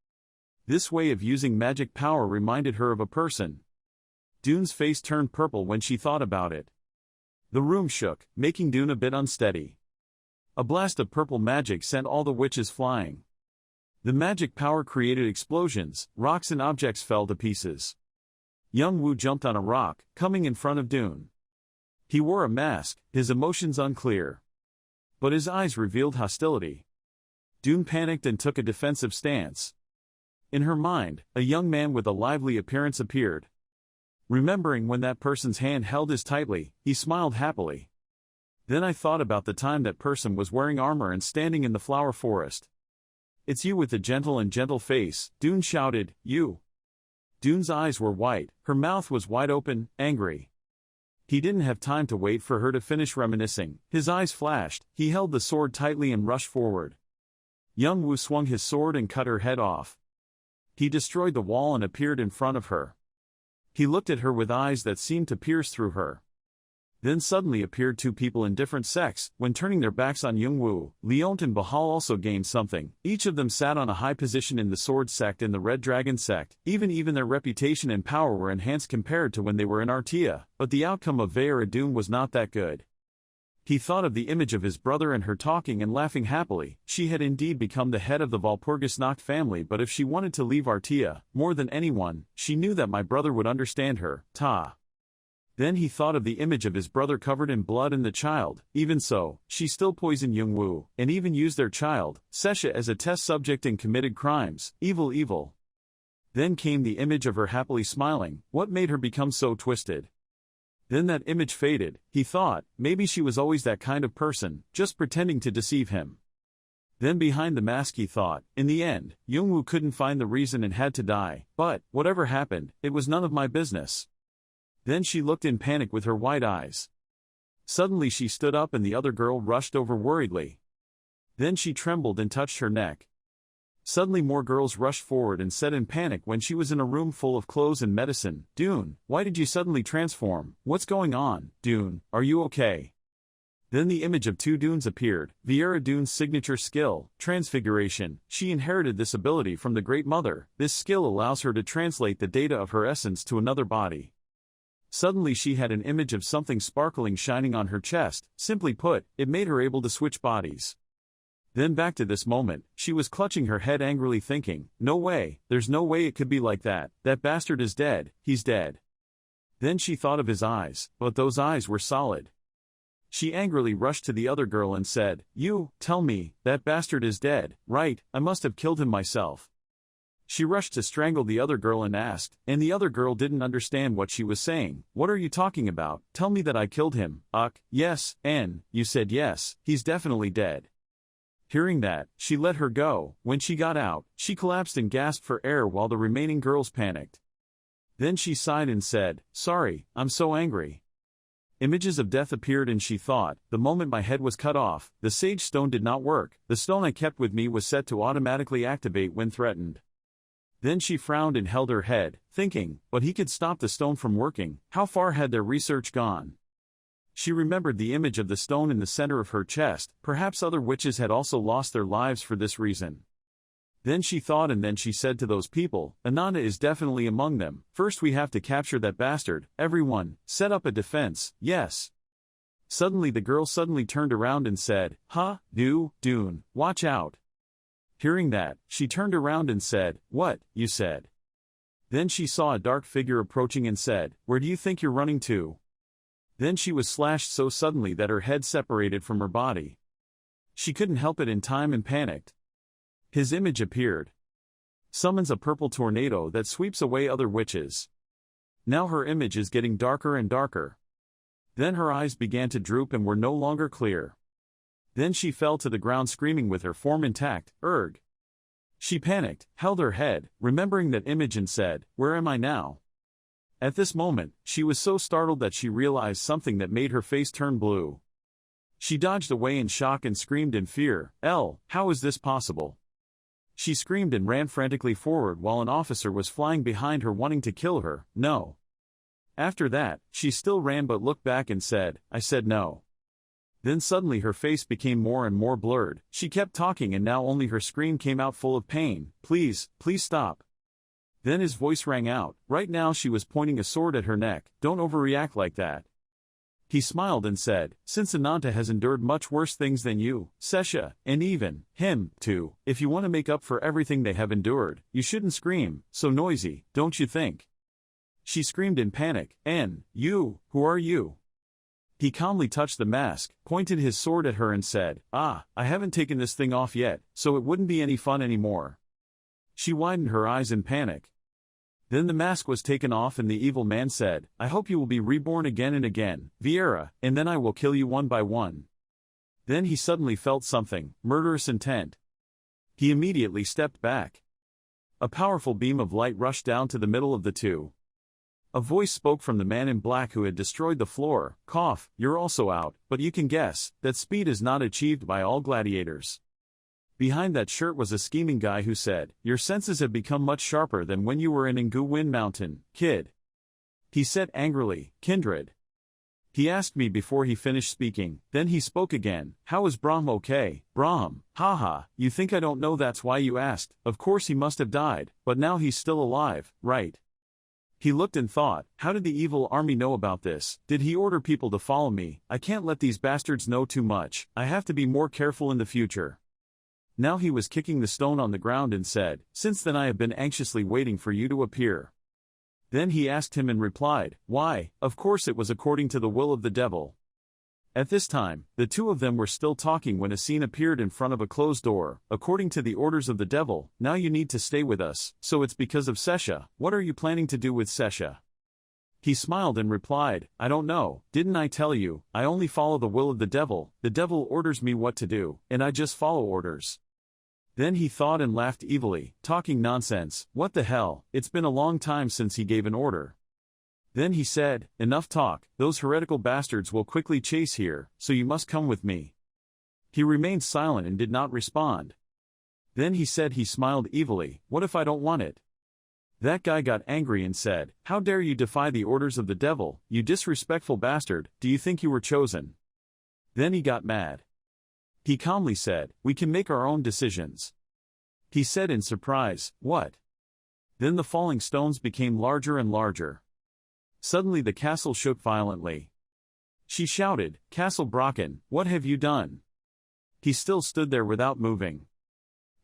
This way of using magic power reminded her of a person. Dune's face turned purple when she thought about it. The room shook, making Dune a bit unsteady. A blast of purple magic sent all the witches flying. The magic power created explosions, rocks and objects fell to pieces. Young Woo jumped on a rock, coming in front of Dune. He wore a mask, his emotions unclear. But his eyes revealed hostility. Dune panicked and took a defensive stance. In her mind, a young man with a lively appearance appeared. Remembering when that person's hand held his tightly, he smiled happily. "Then I thought about the time that person was wearing armor and standing in the flower forest." "It's you with the gentle face," Dune shouted, "You." Dune's eyes were white, her mouth was wide open, angry. He didn't have time to wait for her to finish reminiscing. His eyes flashed, he held the sword tightly and rushed forward. Young Woo swung his sword and cut her head off. He destroyed the wall and appeared in front of her. He looked at her with eyes that seemed to pierce through her. Then suddenly appeared two people in different sects. When turning their backs on Youngwoo, Leont and Bahal also gained something. Each of them sat on a high position in the Sword sect and the Red Dragon sect. Even their reputation and power were enhanced compared to when they were in Artia, but the outcome of Vaeradun was not that good. He thought of the image of his brother and her talking and laughing happily. She had indeed become the head of the Walpurgisnacht family, but if she wanted to leave Artia, more than anyone, she knew that my brother would understand her. Then he thought of the image of his brother covered in blood and the child. Even so, she still poisoned Youngwoo, and even used their child, Sesha, as a test subject and committed crimes. Evil. Then came the image of her happily smiling. What made her become so twisted? Then that image faded. He thought, maybe she was always that kind of person, just pretending to deceive him. Then behind the mask he thought, in the end, Youngwoo couldn't find the reason and had to die, but, whatever happened, it was none of my business. Then she looked in panic with her wide eyes. Suddenly she stood up and the other girl rushed over worriedly. Then she trembled and touched her neck. Suddenly more girls rushed forward and said in panic when she was in a room full of clothes and medicine, Dune, why did you suddenly transform? What's going on? Dune, are you okay? Then the image of two Dunes appeared. Vaeradune's signature skill, Transfiguration. She inherited this ability from the Great Mother. This skill allows her to translate the data of her essence to another body. Suddenly she had an image of something sparkling shining on her chest. Simply put, it made her able to switch bodies. Then back to this moment, she was clutching her head angrily thinking, no way, there's no way it could be like that. That bastard is dead, he's dead. Then she thought of his eyes, but those eyes were solid. She angrily rushed to the other girl and said, you, tell me, that bastard is dead, right? I must have killed him myself. She rushed to strangle the other girl and asked, and the other girl didn't understand what she was saying. What are you talking about? Tell me that I killed him. Yes, you said yes, he's definitely dead. Hearing that, she let her go. When she got out, she collapsed and gasped for air while the remaining girls panicked. Then she sighed and said, sorry, I'm so angry. Images of death appeared and she thought, the moment my head was cut off, the sage stone did not work. The stone I kept with me was set to automatically activate when threatened. Then she frowned and held her head, thinking, but he could stop the stone from working. How far had their research gone? She remembered the image of the stone in the center of her chest. Perhaps other witches had also lost their lives for this reason. Then she thought and then she said to those people, Ananda is definitely among them. First we have to capture that bastard. Everyone, set up a defense. Yes. Suddenly the girl turned around and said, Dune, watch out. Hearing that, she turned around and said, what, you said? Then she saw a dark figure approaching and said, where do you think you're running to? Then she was slashed so suddenly that her head separated from her body. She couldn't help it in time and panicked. His image appeared. Summons a purple tornado that sweeps away other witches. Now her image is getting darker and darker. Then her eyes began to droop and were no longer clear. Then she fell to the ground screaming with her form intact, Erg. She panicked, held her head, remembering that image and said, where am I now? At this moment, she was so startled that she realized something that made her face turn blue. She dodged away in shock and screamed in fear, how is this possible? She screamed and ran frantically forward while an officer was flying behind her wanting to kill her, no. After that, she still ran but looked back and said, I said no. Then suddenly her face became more and more blurred. She kept talking and now only her scream came out full of pain. Please stop. Then his voice rang out. Right now she was pointing a sword at her neck. Don't overreact like that. He smiled and said, since Ananta has endured much worse things than you, Sesha, and even him, too, if you want to make up for everything they have endured, you shouldn't scream so noisy, don't you think? She screamed in panic, you, who are you? He calmly touched the mask, pointed his sword at her and said, I haven't taken this thing off yet, so it wouldn't be any fun anymore. She widened her eyes in panic. Then the mask was taken off and the evil man said, I hope you will be reborn again and again, Vieira, and then I will kill you one by one. Then he suddenly felt something, murderous intent. He immediately stepped back. A powerful beam of light rushed down to the middle of the two. A voice spoke from the man in black who had destroyed the floor, you're also out, but you can guess, that speed is not achieved by all gladiators. Behind that shirt was a scheming guy who said, "Your senses have become much sharper than when you were in Ngu Wind Mountain, kid." He said angrily, "Kindred." He asked me before he finished speaking, then he spoke again, "How is Brahm okay, Brahm? Haha, you think I don't know, that's why you asked, of course he must have died, but now he's still alive, right?" He looked and thought, how did the evil army know about this? Did he order people to follow me? I can't let these bastards know too much, I have to be more careful in the future. Now he was kicking the stone on the ground and said, "Since then I have been anxiously waiting for you to appear." Then he asked him and replied, "Why, of course it was according to the will of the devil." At this time, the two of them were still talking when a scene appeared in front of a closed door. "According to the orders of the devil, now you need to stay with us, so it's because of Sesha. What are you planning to do with Sesha?" He smiled and replied, "I don't know, didn't I tell you, I only follow the will of the devil orders me what to do, and I just follow orders." Then he thought and laughed evilly, talking nonsense, what the hell, it's been a long time since he gave an order. Then he said, "Enough talk, those heretical bastards will quickly chase here, so you must come with me." He remained silent and did not respond. Then he said, he smiled evilly, "What if I don't want it?" That guy got angry and said, "How dare you defy the orders of the devil, you disrespectful bastard, do you think you were chosen?" Then he got mad. He calmly said, "We can make our own decisions." He said in surprise, "What?" Then the falling stones became larger and larger. Suddenly the castle shook violently. She shouted, "Castle Brocken, what have you done?" He still stood there without moving.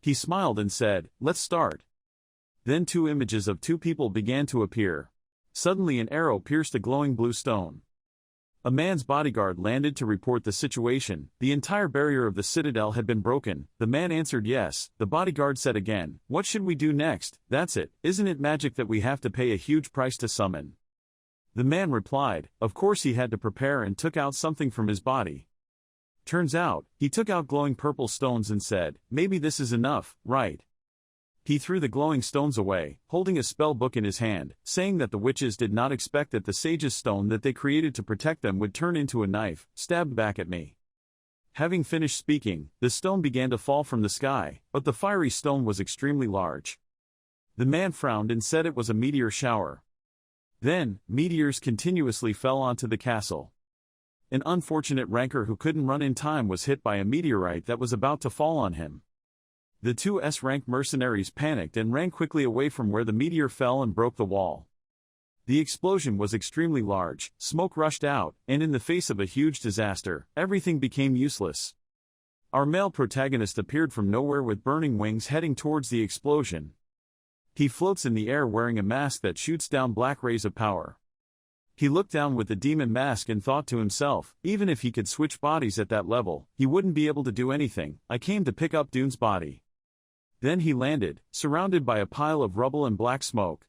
He smiled and said, "Let's start." Then two images of two people began to appear. Suddenly an arrow pierced a glowing blue stone. A man's bodyguard landed to report the situation. The entire barrier of the citadel had been broken. The man answered yes. The bodyguard said again, "What should we do next? That's it, isn't it magic that we have to pay a huge price to summon?" The man replied, "Of course he had to prepare," and took out something from his body. Turns out, he took out glowing purple stones and said, "Maybe this is enough, right?" He threw the glowing stones away, holding a spell book in his hand, saying that the witches did not expect that the sage's stone that they created to protect them would turn into a knife, stabbed back at me. Having finished speaking, the stone began to fall from the sky, but the fiery stone was extremely large. The man frowned and said it was a meteor shower. Then, meteors continuously fell onto the castle. An unfortunate ranker who couldn't run in time was hit by a meteorite that was about to fall on him. The two S-rank mercenaries panicked and ran quickly away from where the meteor fell and broke the wall. The explosion was extremely large, smoke rushed out, and in the face of a huge disaster, everything became useless. Our male protagonist appeared from nowhere with burning wings heading towards the explosion. He floats in the air wearing a mask that shoots down black rays of power. He looked down with the demon mask and thought to himself, even if he could switch bodies at that level, he wouldn't be able to do anything. I came to pick up Dune's body. Then he landed, surrounded by a pile of rubble and black smoke.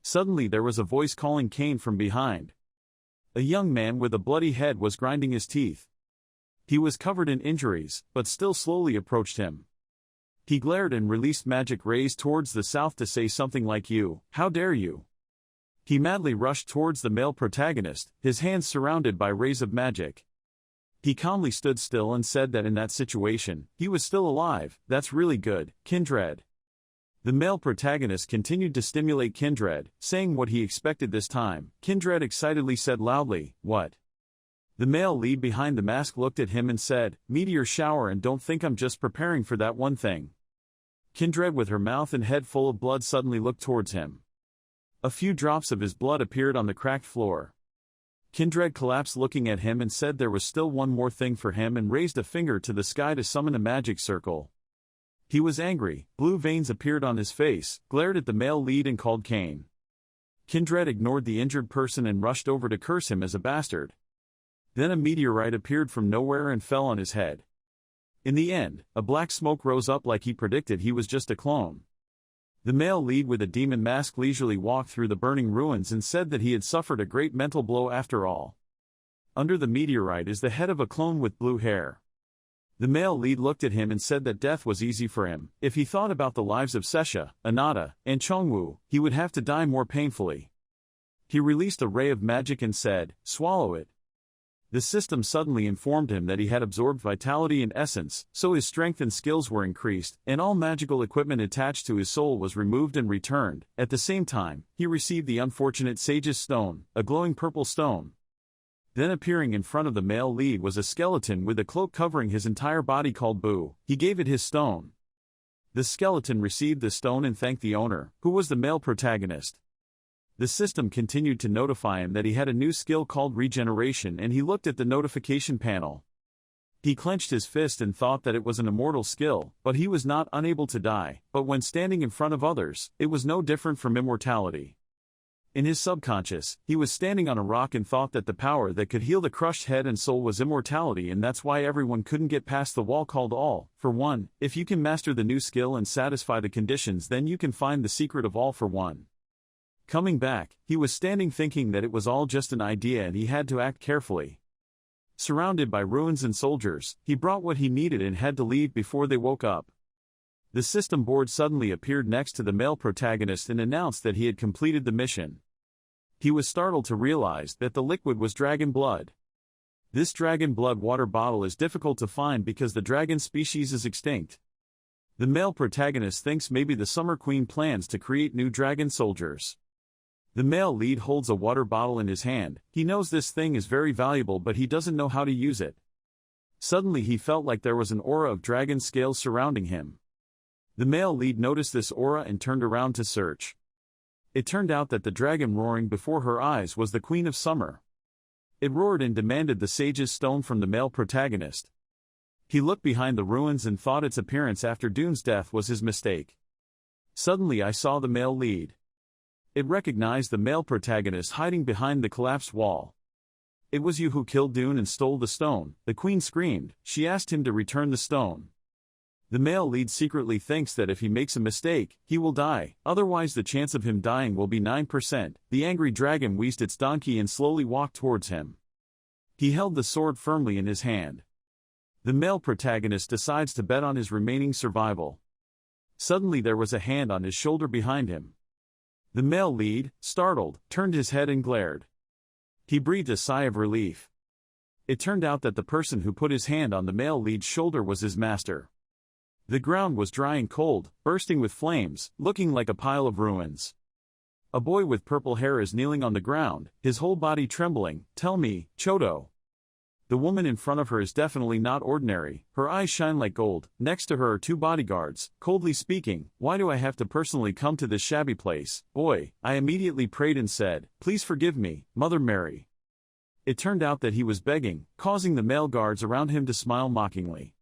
Suddenly there was a voice calling Cain from behind. A young man with a bloody head was grinding his teeth. He was covered in injuries, but still slowly approached him. He glared and released magic rays towards the south to say something like, "You, how dare you?" He madly rushed towards the male protagonist, his hands surrounded by rays of magic. He calmly stood still and said that in that situation, he was still alive. "That's really good, Kindred." The male protagonist continued to stimulate Kindred, saying what he expected this time. Kindred excitedly said loudly, "What?" The male lead behind the mask looked at him and said, "Meteor shower, and don't think I'm just preparing for that one thing." Kindred, with her mouth and head full of blood, suddenly looked towards him. A few drops of his blood appeared on the cracked floor. Kindred collapsed looking at him and said there was still one more thing for him and raised a finger to the sky to summon a magic circle. He was angry, blue veins appeared on his face, glared at the male lead and called Cain. Kindred ignored the injured person and rushed over to curse him as a bastard. Then a meteorite appeared from nowhere and fell on his head. In the end, a black smoke rose up like he predicted. He was just a clone. The male lead with a demon mask leisurely walked through the burning ruins and said that he had suffered a great mental blow after all. Under the meteorite is the head of a clone with blue hair. The male lead looked at him and said that death was easy for him. If he thought about the lives of Sesha, Anata, and Chongwu, he would have to die more painfully. He released a ray of magic and said, "Swallow it." The system suddenly informed him that he had absorbed vitality and essence, so his strength and skills were increased, and all magical equipment attached to his soul was removed and returned. At the same time, he received the unfortunate Sage's Stone, a glowing purple stone. Then appearing in front of the male lead was a skeleton with a cloak covering his entire body called Boo. He gave it his stone. The skeleton received the stone and thanked the owner, who was the male protagonist. The system continued to notify him that he had a new skill called Regeneration, and he looked at the notification panel. He clenched his fist and thought that it was an immortal skill, but he was not unable to die. But when standing in front of others, it was no different from immortality. In his subconscious, he was standing on a rock and thought that the power that could heal the crushed head and soul was immortality, and that's why everyone couldn't get past the wall called All for One. If you can master the new skill and satisfy the conditions, then you can find the secret of All for One. Coming back, he was standing thinking that it was all just an idea and he had to act carefully. Surrounded by ruins and soldiers, he brought what he needed and had to leave before they woke up. The system board suddenly appeared next to the male protagonist and announced that he had completed the mission. He was startled to realize that the liquid was dragon blood. This dragon blood water bottle is difficult to find because the dragon species is extinct. The male protagonist thinks maybe the Summer Queen plans to create new dragon soldiers. The male lead holds a water bottle in his hand. He knows this thing is very valuable, but he doesn't know how to use it. Suddenly he felt like there was an aura of dragon scales surrounding him. The male lead noticed this aura and turned around to search. It turned out that the dragon roaring before her eyes was the Queen of Summer. It roared and demanded the Sage's Stone from the male protagonist. He looked behind the ruins and thought its appearance after Dune's death was his mistake. Suddenly I saw the male lead. It recognized the male protagonist hiding behind the collapsed wall. "It was you who killed Dune and stole the stone," the queen screamed. She asked him to return the stone. The male lead secretly thinks that if he makes a mistake, he will die, otherwise the chance of him dying will be 9%. The angry dragon wheezed its donkey and slowly walked towards him. He held the sword firmly in his hand. The male protagonist decides to bet on his remaining survival. Suddenly there was a hand on his shoulder behind him. The male lead, startled, turned his head and glared. He breathed a sigh of relief. It turned out that the person who put his hand on the male lead's shoulder was his master. The ground was dry and cold, bursting with flames, looking like a pile of ruins. A boy with purple hair is kneeling on the ground, his whole body trembling. "Tell me, Chodo." The woman in front of her is definitely not ordinary. Her eyes shine like gold. Next to her are two bodyguards, coldly speaking. "Why do I have to personally come to this shabby place?" "Boy," I immediately prayed and said, "Please forgive me, Mother Mary." It turned out that he was begging, causing the male guards around him to smile mockingly.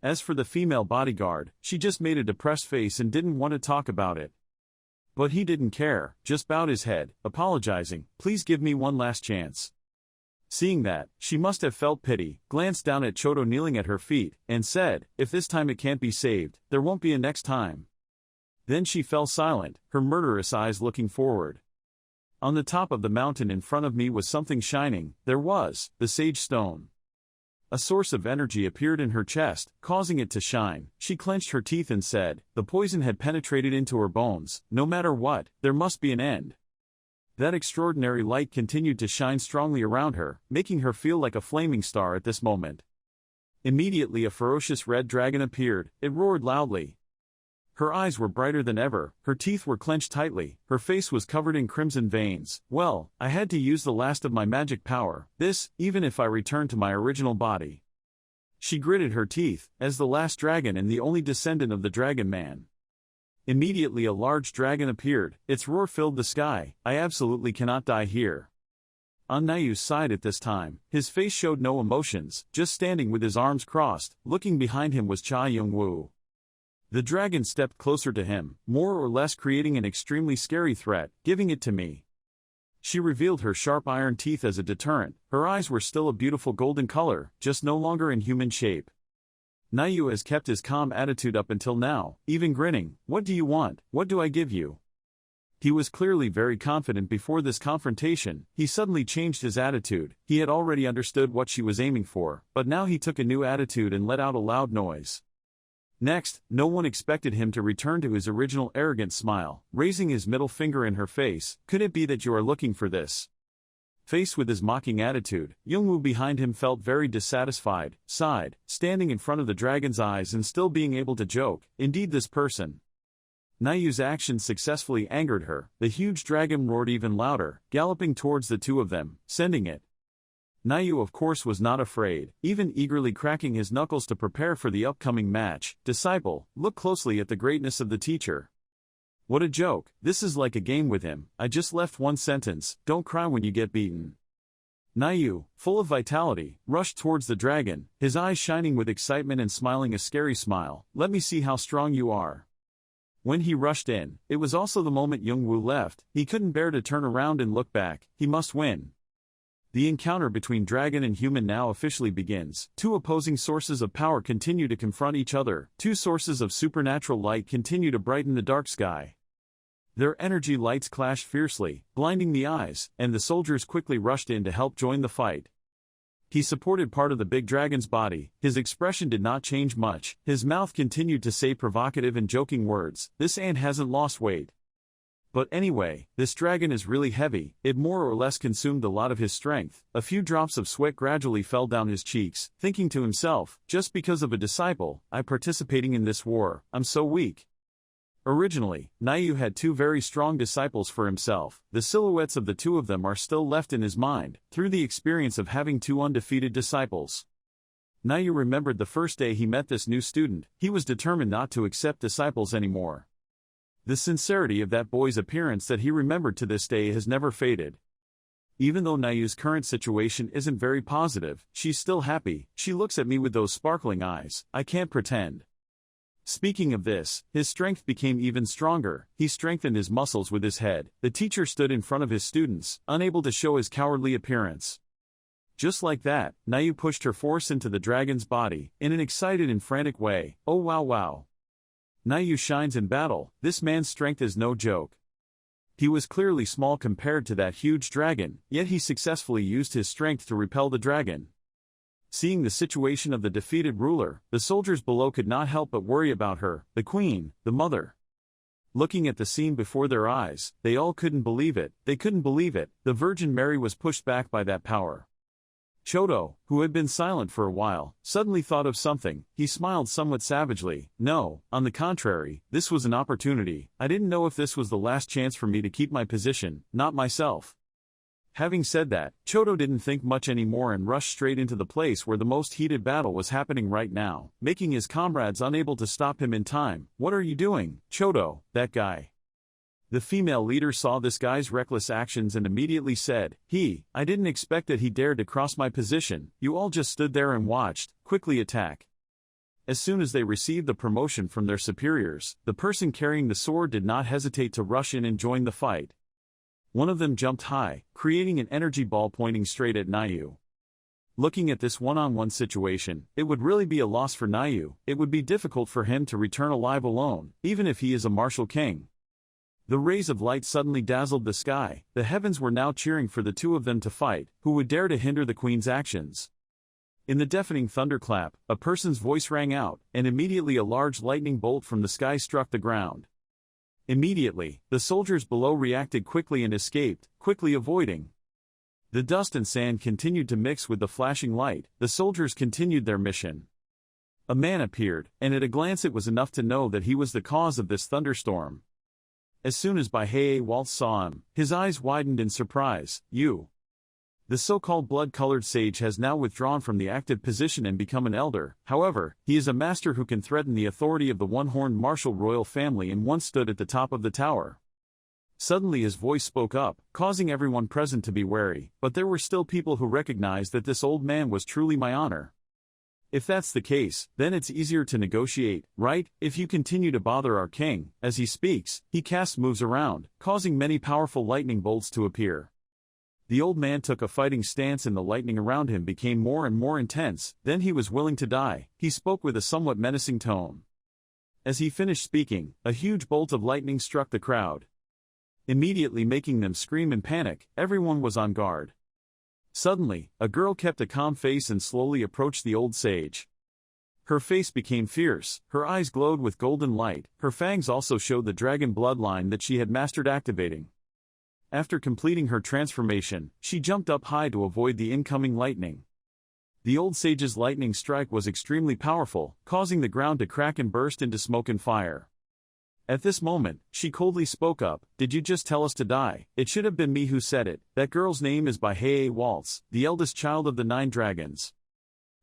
As for the female bodyguard, she just made a depressed face and didn't want to talk about it. But he didn't care, just bowed his head, apologizing. "Please give me one last chance." Seeing that, she must have felt pity, glanced down at Chodo kneeling at her feet, and said, "If this time it can't be saved, there won't be a next time." Then she fell silent, her murderous eyes looking forward. On the top of the mountain in front of me was something shining. There was the Sage Stone. A source of energy appeared in her chest, causing it to shine. She clenched her teeth and said, the poison had penetrated into her bones. No matter what, there must be an end. That extraordinary light continued to shine strongly around her, making her feel like a flaming star at this moment. Immediately a ferocious red dragon appeared. It roared loudly. Her eyes were brighter than ever, her teeth were clenched tightly, her face was covered in crimson veins. Well, I had to use the last of my magic power, even if I returned to my original body. She gritted her teeth, as the last dragon and the only descendant of the Dragon Man. Immediately a large dragon appeared, its roar filled the sky. I absolutely cannot die here. On Nayu's side at this time, his face showed no emotions, just standing with his arms crossed. Looking behind him was Cha Young-woo. The dragon stepped closer to him, more or less creating an extremely scary threat. "Giving it to me." She revealed her sharp iron teeth as a deterrent. Her eyes were still a beautiful golden color, just no longer in human shape. Nayu has kept his calm attitude up until now, even grinning. "What do you want? What do I give you?" He was clearly very confident before this confrontation. He suddenly changed his attitude. He had already understood what she was aiming for, but now he took a new attitude and let out a loud noise. Next, no one expected him to return to his original arrogant smile, raising his middle finger in her face. "Could it be that you are looking for this?" Faced with his mocking attitude, Yool behind him felt very dissatisfied, sighed, standing in front of the dragon's eyes and still being able to joke, indeed this person. Nayu's actions successfully angered her. The huge dragon roared even louder, galloping towards the two of them, sending it. Nayu of course was not afraid, even eagerly cracking his knuckles to prepare for the upcoming match. Disciple, look closely at the greatness of the teacher. What a joke, this is like a game with him. I just left one sentence, don't cry when you get beaten. Nayu, full of vitality, rushed towards the dragon, his eyes shining with excitement and smiling a scary smile. Let me see how strong you are. When he rushed in, it was also the moment Yool left. He couldn't bear to turn around and look back. He must win. The encounter between dragon and human now officially begins. Two opposing sources of power continue to confront each other. Two sources of supernatural light continue to brighten the dark sky. Their energy lights clashed fiercely, blinding the eyes, and the soldiers quickly rushed in to help join the fight. He supported part of the big dragon's body. His expression did not change much. His mouth continued to say provocative and joking words. This ant hasn't lost weight. But anyway, this dragon is really heavy. It more or less consumed a lot of his strength. A few drops of sweat gradually fell down his cheeks, thinking to himself, just because of a disciple, I'm participating in this war, I'm so weak. Originally, Nayu had two very strong disciples for himself. The silhouettes of the two of them are still left in his mind, through the experience of having two undefeated disciples. Nayu remembered the first day he met this new student. He was determined not to accept disciples anymore. The sincerity of that boy's appearance that he remembered to this day has never faded. Even though Nayu's current situation isn't very positive, she's still happy. She looks at me with those sparkling eyes. I can't pretend. Speaking of this, his strength became even stronger. He strengthened his muscles with his head. The teacher stood in front of his students, unable to show his cowardly appearance. Just like that, Nayu pushed her force into the dragon's body, in an excited and frantic way. Oh wow wow. Nayu shines in battle. This man's strength is no joke. He was clearly small compared to that huge dragon, yet he successfully used his strength to repel the dragon. Seeing the situation of the defeated ruler, the soldiers below could not help but worry about her, the queen, the mother. Looking at the scene before their eyes, they all couldn't believe it. They couldn't believe it. The Virgin Mary was pushed back by that power. Chodo, who had been silent for a while, suddenly thought of something. He smiled somewhat savagely. No, on the contrary, this was an opportunity. I didn't know if this was the last chance for me to keep my position, not myself. Having said that, Chodo didn't think much anymore and rushed straight into the place where the most heated battle was happening right now, making his comrades unable to stop him in time. What are you doing, Chodo, that guy? The female leader saw this guy's reckless actions and immediately said, I didn't expect that he dared to cross my position. You all just stood there and watched. Quickly attack. As soon as they received the promotion from their superiors, the person carrying the sword did not hesitate to rush in and join the fight. One of them jumped high, creating an energy ball pointing straight at Nayu. Looking at this one-on-one situation, it would really be a loss for Nayu. It would be difficult for him to return alive alone, even if he is a martial king. The rays of light suddenly dazzled the sky. The heavens were now cheering for the two of them to fight. Who would dare to hinder the queen's actions? In the deafening thunderclap, a person's voice rang out, and immediately a large lightning bolt from the sky struck the ground. Immediately, the soldiers below reacted quickly and escaped, quickly avoiding. The dust and sand continued to mix with the flashing light. The soldiers continued their mission. A man appeared, and at a glance it was enough to know that he was the cause of this thunderstorm. As soon as Bai Waltz saw him, his eyes widened in surprise. You. The so-called blood-colored sage has now withdrawn from the active position and become an elder. However, he is a master who can threaten the authority of the one-horned martial royal family and once stood at the top of the tower. Suddenly his voice spoke up, causing everyone present to be wary, but there were still people who recognized that this old man was truly my honor. If that's the case, then it's easier to negotiate, right? If you continue to bother our king, as he speaks, he casts moves around, causing many powerful lightning bolts to appear. The old man took a fighting stance and the lightning around him became more and more intense. Then he was willing to die. He spoke with a somewhat menacing tone. As he finished speaking, a huge bolt of lightning struck the crowd, immediately making them scream in panic. Everyone was on guard. Suddenly, a girl kept a calm face and slowly approached the old sage. Her face became fierce, her eyes glowed with golden light, her fangs also showed the dragon bloodline that she had mastered activating. After completing her transformation, she jumped up high to avoid the incoming lightning. The old sage's lightning strike was extremely powerful, causing the ground to crack and burst into smoke and fire. At this moment, she coldly spoke up, "Did you just tell us to die? It should have been me who said it. That girl's name is Baihei Waltz, the eldest child of the 9 dragons."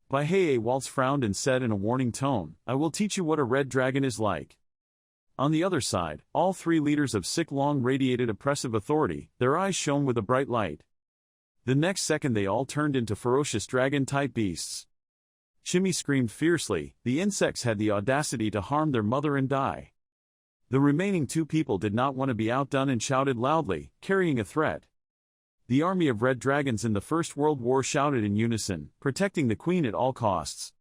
Baihei Waltz frowned and said in a warning tone, "I will teach you what a red dragon is like." On the other side, all 3 leaders of Sick Long radiated oppressive authority, their eyes shone with a bright light. The next second they all turned into ferocious dragon-type beasts. Shimmy screamed fiercely, the insects had the audacity to harm their mother and die. The remaining 2 people did not want to be outdone and shouted loudly, carrying a threat. The army of red dragons in the First World War shouted in unison, protecting the queen at all costs.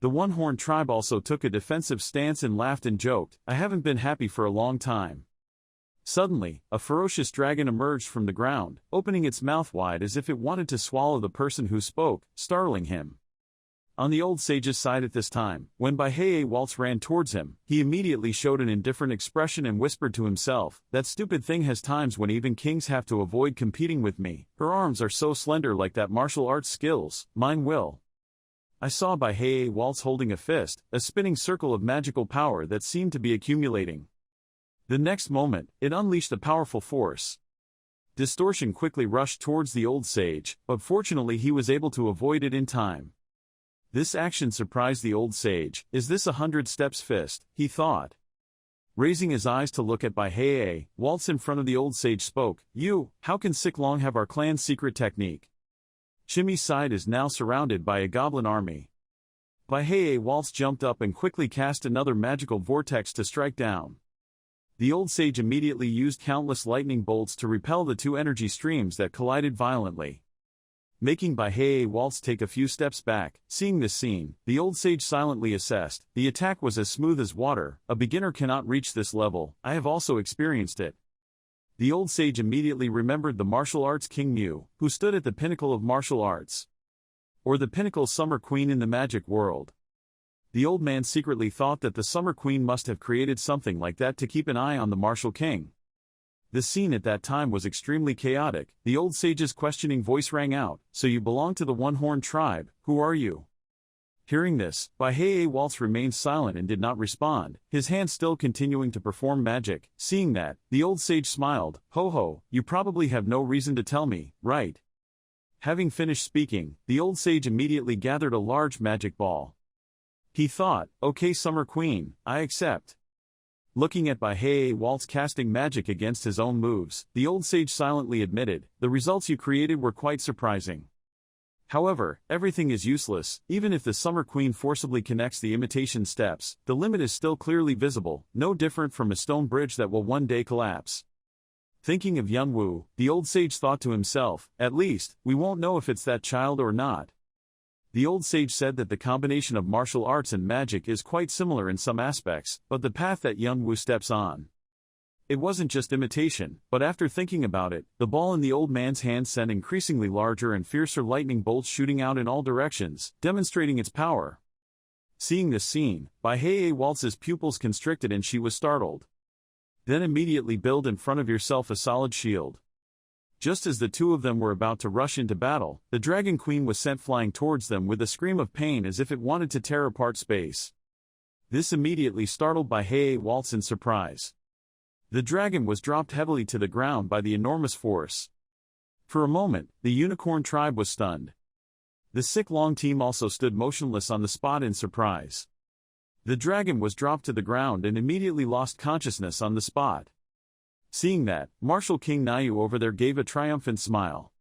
The one-horned tribe also took a defensive stance and laughed and joked, "I haven't been happy for a long time." Suddenly, a ferocious dragon emerged from the ground, opening its mouth wide as if it wanted to swallow the person who spoke, startling him. On the old sage's side at this time, when Baihei Waltz ran towards him, he immediately showed an indifferent expression and whispered to himself, "That stupid thing has times when even kings have to avoid competing with me. Her arms are so slender like that martial arts skills, mine will." I saw Baihei Waltz holding a fist, a spinning circle of magical power that seemed to be accumulating. The next moment, it unleashed a powerful force. Distortion quickly rushed towards the old sage, but fortunately he was able to avoid it in time. This action surprised the old sage. "Is this 100 steps fist?" he thought. Raising his eyes to look at Baihei Waltz in front of the old sage spoke, "You, how can Sick Long have our clan's secret technique?" Shimmy's side is now surrounded by a goblin army. Baihei Waltz jumped up and quickly cast another magical vortex to strike down. The old sage immediately used countless lightning bolts to repel the 2 energy streams that collided violently. Making Baihei Waltz take a few steps back. Seeing this scene, the old sage silently assessed, "The attack was as smooth as water. A beginner cannot reach this level. I have also experienced it." The old sage immediately remembered the martial arts king Mu, who stood at the pinnacle of martial arts. Or the pinnacle summer queen in the magic world. The old man secretly thought that the summer queen must have created something like that to keep an eye on the martial king. The scene at that time was extremely chaotic. The old sage's questioning voice rang out, "So you belong to the one-horned tribe, who are you?" Hearing this, Baihei Waltz remained silent and did not respond, his hand still continuing to perform magic. Seeing that, the old sage smiled, "Ho ho, you probably have no reason to tell me, right?" Having finished speaking, the old sage immediately gathered a large magic ball. He thought, "Okay Summer Queen, I accept." Looking at Baihei Waltz casting magic against his own moves, the old sage silently admitted, "The results you created were quite surprising. However, everything is useless. Even if the Summer Queen forcibly connects the imitation steps, the limit is still clearly visible, no different from a stone bridge that will one day collapse." Thinking of Yunwu, the old sage thought to himself, "At least, we won't know if it's that child or not." The old sage said that the combination of martial arts and magic is quite similar in some aspects, but the path that Yunwu steps on. It wasn't just imitation, but after thinking about it, the ball in the old man's hand sent increasingly larger and fiercer lightning bolts shooting out in all directions, demonstrating its power. Seeing this scene, Baihei Waltz's pupils constricted and she was startled. Then immediately build in front of yourself a solid shield. Just as the 2 of them were about to rush into battle, the Dragon Queen was sent flying towards them with a scream of pain as if it wanted to tear apart space. This immediately startled Baihei Waltz in surprise. The dragon was dropped heavily to the ground by the enormous force. For a moment, the unicorn tribe was stunned. The Sick Long team also stood motionless on the spot in surprise. The dragon was dropped to the ground and immediately lost consciousness on the spot. Seeing that, Martial King Nayu over there gave a triumphant smile.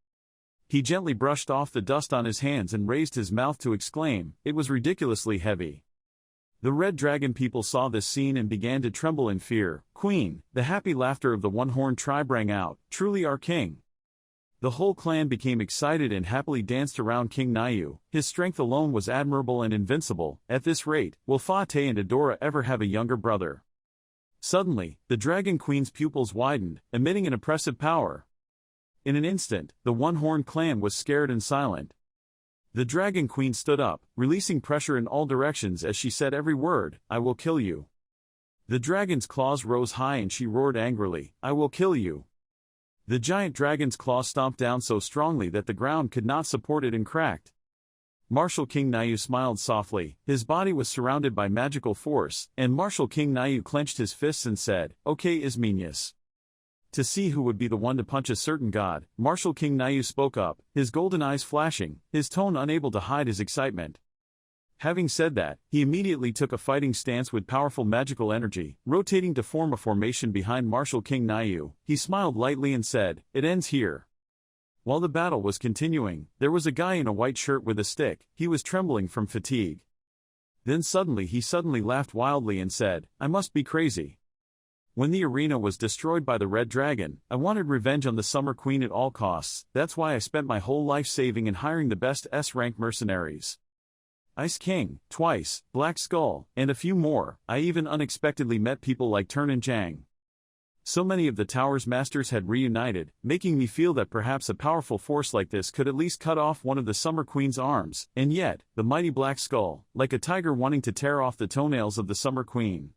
He gently brushed off the dust on his hands and raised his mouth to exclaim, "It was ridiculously heavy." The Red Dragon people saw this scene and began to tremble in fear. "Queen!" The happy laughter of the one-horned tribe rang out, "Truly our king!" The whole clan became excited and happily danced around King Nayu. His strength alone was admirable and invincible. At this rate, will Fa-te and Adora ever have a younger brother? Suddenly, the Dragon Queen's pupils widened, emitting an oppressive power. In an instant, the one-horned clan was scared and silent. The Dragon Queen stood up, releasing pressure in all directions as she said every word, "I will kill you." The dragon's claws rose high and she roared angrily, "I will kill you." The giant dragon's claw stomped down so strongly that the ground could not support it and cracked. Martial King Nayu smiled softly. His body was surrounded by magical force, and Martial King Nayu clenched his fists and said, "Okay, Ismenius." To see who would be the one to punch a certain god, Martial King Nayu spoke up, his golden eyes flashing, his tone unable to hide his excitement. Having said that, he immediately took a fighting stance with powerful magical energy, rotating to form a formation behind Martial King Nayu. He smiled lightly and said, "It ends here." While the battle was continuing, there was a guy in a white shirt with a stick. He was trembling from fatigue. Then he suddenly laughed wildly and said, "I must be crazy. When the arena was destroyed by the Red Dragon, I wanted revenge on the Summer Queen at all costs. That's why I spent my whole life saving and hiring the best S-rank mercenaries. Ice King, twice, Black Skull, and a few more. I even unexpectedly met people like Turn and Jang. So many of the tower's masters had reunited, making me feel that perhaps a powerful force like this could at least cut off one of the Summer Queen's arms, and yet, the mighty Black Skull, like a tiger wanting to tear off the toenails of the Summer Queen.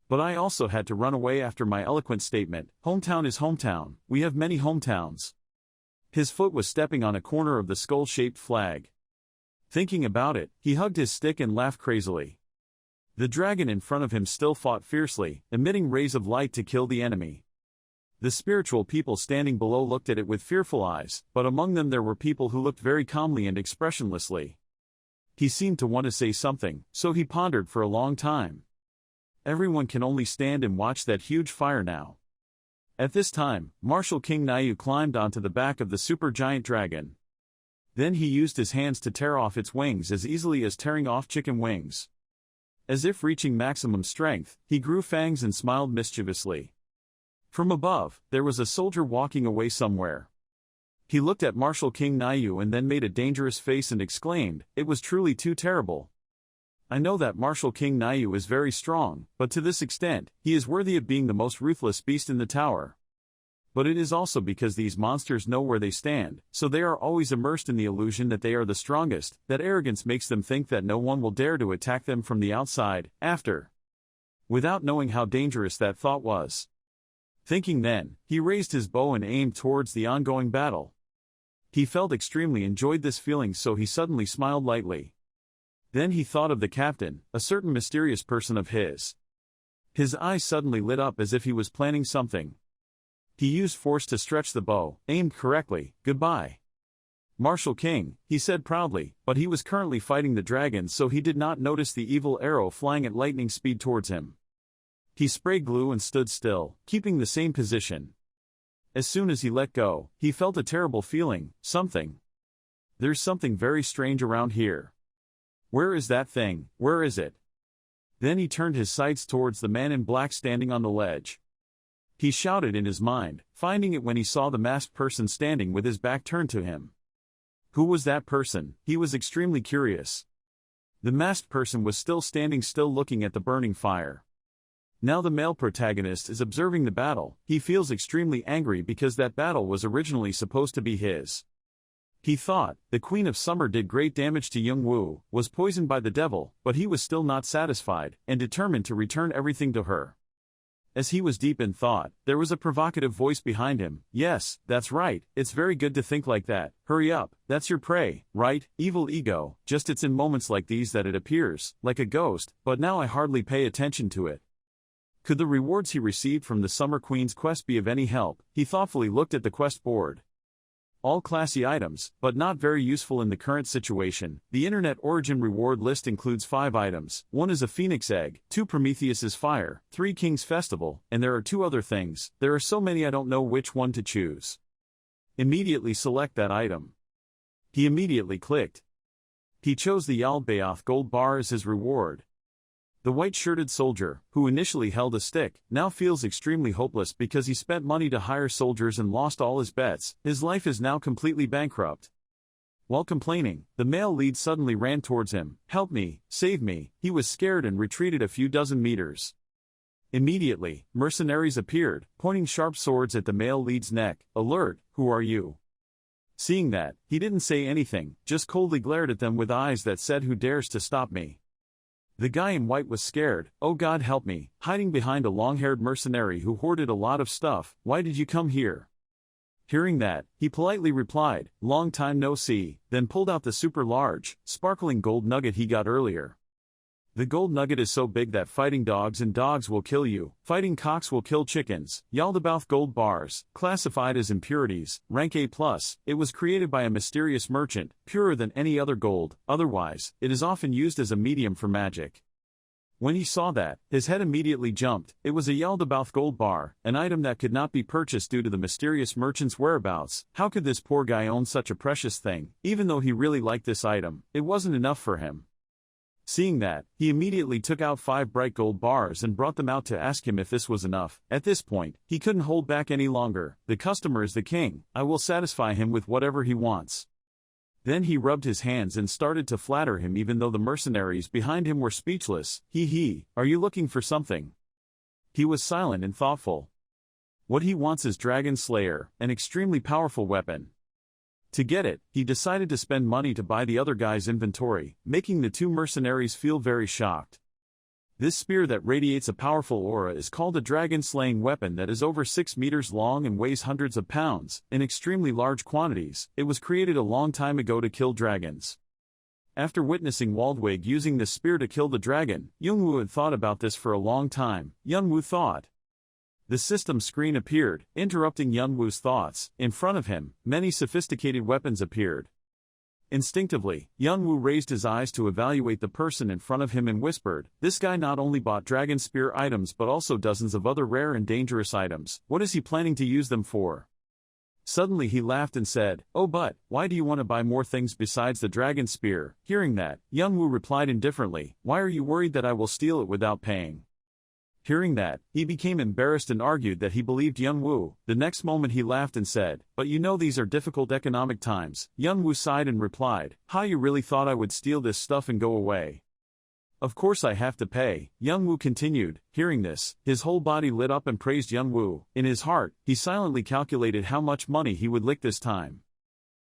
But I also had to run away after my eloquent statement, hometown is hometown, we have many hometowns." His foot was stepping on a corner of the skull-shaped flag. Thinking about it, he hugged his stick and laughed crazily. The dragon in front of him still fought fiercely, emitting rays of light to kill the enemy. The spiritual people standing below looked at it with fearful eyes, but among them there were people who looked very calmly and expressionlessly. He seemed to want to say something, so he pondered for a long time. Everyone can only stand and watch that huge fire now. At this time, Martial King Nayu climbed onto the back of the supergiant dragon. Then he used his hands to tear off its wings as easily as tearing off chicken wings. As if reaching maximum strength, he grew fangs and smiled mischievously. From above, there was a soldier walking away somewhere. He looked at Martial King Nayu and then made a dangerous face and exclaimed, "It was truly too terrible. I know that Martial King Nayu is very strong, but to this extent, he is worthy of being the most ruthless beast in the tower. But it is also because these monsters know where they stand, so they are always immersed in the illusion that they are the strongest, that arrogance makes them think that no one will dare to attack them from the outside, without knowing how dangerous that thought was. Thinking then, he raised his bow and aimed towards the ongoing battle. He felt extremely enjoyed this feeling, so he suddenly smiled lightly. Then he thought of the captain, a certain mysterious person of his. His eyes suddenly lit up as if he was planning something. He used force to stretch the bow, aimed correctly. "Goodbye, Martial King," he said proudly, but he was currently fighting the dragon, so he did not notice the evil arrow flying at lightning speed towards him. He sprayed glue and stood still, keeping the same position. As soon as he let go, he felt a terrible feeling, There's something very strange around here. Where is that thing, where is it? Then he turned his sights towards the man in black standing on the ledge. He shouted in his mind, finding it when he saw the masked person standing with his back turned to him. Who was that person? He was extremely curious. The masked person was still standing still looking at the burning fire. Now the male protagonist is observing the battle. He feels extremely angry because that battle was originally supposed to be his. He thought, the Queen of Summer did great damage to Young Woo, was poisoned by the devil, but he was still not satisfied, and determined to return everything to her. As he was deep in thought, there was a provocative voice behind him. "Yes, that's right, it's very good to think like that. Hurry up, that's your prey, right, evil ego, just it's in moments like these that it appears, like a ghost, but now I hardly pay attention to it." Could the rewards he received from the Summer Queen's quest be of any help? He thoughtfully looked at the quest board. All classy items, but not very useful in the current situation. The Internet Origin reward list includes 5 items. 1 is a Phoenix Egg, 2 Prometheus's Fire, 3 King's Festival, and there are 2 other things. There are so many I don't know which one to choose. Immediately select that item. He immediately clicked. He chose the Yalbaoth gold bar as his reward. The white-shirted soldier, who initially held a stick, now feels extremely hopeless because he spent money to hire soldiers and lost all his bets. His life is now completely bankrupt. While complaining, the male lead suddenly ran towards him. "Help me, save me." He was scared and retreated a few dozen meters. Immediately, mercenaries appeared, pointing sharp swords at the male lead's neck. "Alert, who are you?" Seeing that, he didn't say anything, just coldly glared at them with eyes that said, "Who dares to stop me?" The guy in white was scared. "Oh God, help me," hiding behind a long-haired mercenary who hoarded a lot of stuff. "Why did you come here?" Hearing that, he politely replied, "Long time no see," then pulled out the super large, sparkling gold nugget he got earlier. The gold nugget is so big that fighting dogs and dogs will kill you, fighting cocks will kill chickens. Yaldabaoth gold bars, classified as impurities, rank A+, it was created by a mysterious merchant, purer than any other gold, otherwise, it is often used as a medium for magic. When he saw that, his head immediately jumped. It was a Yaldabaoth gold bar, an item that could not be purchased due to the mysterious merchant's whereabouts. How could this poor guy own such a precious thing? Even though he really liked this item, it wasn't enough for him. Seeing that, he immediately took out 5 bright gold bars and brought them out to ask him if this was enough. At this point, he couldn't hold back any longer. The customer is the king. I will satisfy him with whatever he wants. Then he rubbed his hands and started to flatter him even though the mercenaries behind him were speechless. Are you looking for something? He was silent and thoughtful. What he wants is Dragon Slayer, an extremely powerful weapon. To get it, he decided to spend money to buy the other guy's inventory, making the 2 mercenaries feel very shocked. This spear that radiates a powerful aura is called a dragon-slaying weapon that is over 6 meters long and weighs hundreds of pounds, in extremely large quantities. It was created a long time ago to kill dragons. After witnessing Waldwig using this spear to kill the dragon, Youngwoo had thought about this for a long time. Youngwoo thought. The system screen appeared, interrupting Youngwoo's thoughts. In front of him, many sophisticated weapons appeared. Instinctively, Youngwoo raised his eyes to evaluate the person in front of him and whispered, "This guy not only bought dragon spear items but also dozens of other rare and dangerous items. What is he planning to use them for?" Suddenly he laughed and said, "Oh but, why do you want to buy more things besides the dragon spear?" Hearing that, Youngwoo replied indifferently, "Why are you worried that I will steal it without paying?" Hearing that, he became embarrassed and argued that he believed Youngwoo. The next moment he laughed and said, "But you know these are difficult economic times." Youngwoo sighed and replied, "Ha, you really thought I would steal this stuff and go away?" "Of course I have to pay," Youngwoo continued. Hearing this, his whole body lit up and praised Youngwoo. In his heart, he silently calculated how much money he would lick this time.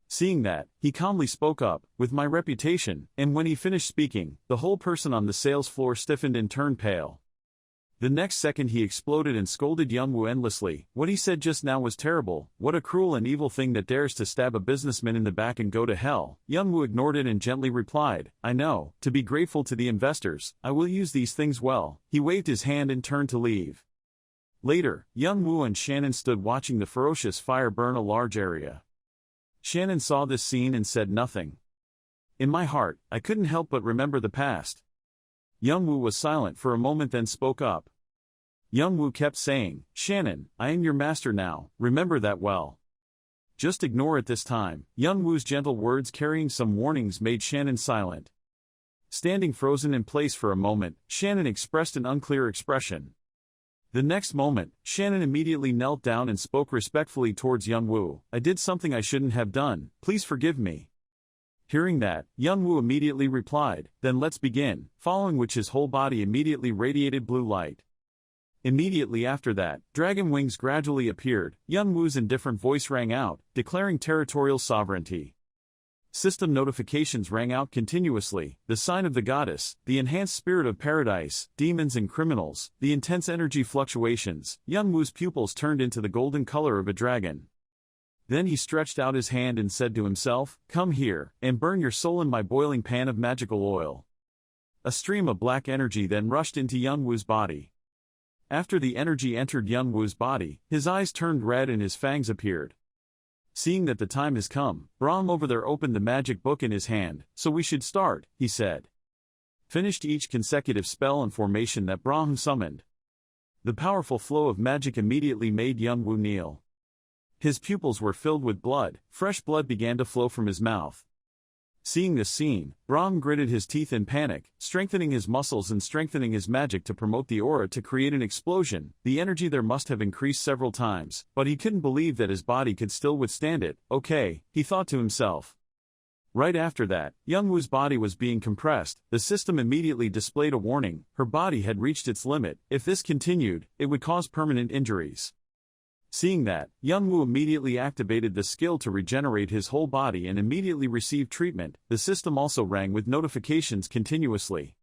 Seeing that, he calmly spoke up, "With my reputation," and when he finished speaking, the whole person on the sales floor stiffened and turned pale. The next second he exploded and scolded Youngwoo endlessly. What he said just now was terrible. What a cruel and evil thing that dares to stab a businessman in the back and go to hell. Youngwoo ignored it and gently replied, "I know, to be grateful to the investors, I will use these things well." He waved his hand and turned to leave. Later, Youngwoo and Shannon stood watching the ferocious fire burn a large area. Shannon saw this scene and said nothing. "In my heart, I couldn't help but remember the past." Youngwoo was silent for a moment then spoke up. Youngwoo kept saying, "Shannon, I am your master now, remember that well." "Just ignore it this time." Youngwoo's gentle words carrying some warnings made Shannon silent. Standing frozen in place for a moment, Shannon expressed an unclear expression. The next moment, Shannon immediately knelt down and spoke respectfully towards Youngwoo. "I did something I shouldn't have done, please forgive me." Hearing that, Youngwoo immediately replied, "Then let's begin," following which his whole body immediately radiated blue light. Immediately after that, dragon wings gradually appeared. Youngwoo's indifferent voice rang out, declaring territorial sovereignty. System notifications rang out continuously, the sign of the goddess, the enhanced spirit of paradise, demons and criminals, the intense energy fluctuations. Youngwoo's pupils turned into the golden color of a dragon. Then he stretched out his hand and said to himself, "Come here, and burn your soul in my boiling pan of magical oil." A stream of black energy then rushed into Youngwoo's body. After the energy entered Youngwoo's body, his eyes turned red and his fangs appeared. Seeing that the time has come, Brahm over there opened the magic book in his hand. "So we should start," he said. Finished each consecutive spell and formation that Brahm summoned. The powerful flow of magic immediately made Youngwoo kneel. His pupils were filled with blood, fresh blood began to flow from his mouth. Seeing this scene, Brahm gritted his teeth in panic, strengthening his muscles and strengthening his magic to promote the aura to create an explosion. The energy there must have increased several times, but he couldn't believe that his body could still withstand it. "Okay," he thought to himself. Right after that, Youngwoo's body was being compressed. The system immediately displayed a warning. Her body had reached its limit. If this continued, it would cause permanent injuries. Seeing that, Youngwoo immediately activated the skill to regenerate his whole body and immediately received treatment. The system also rang with notifications continuously.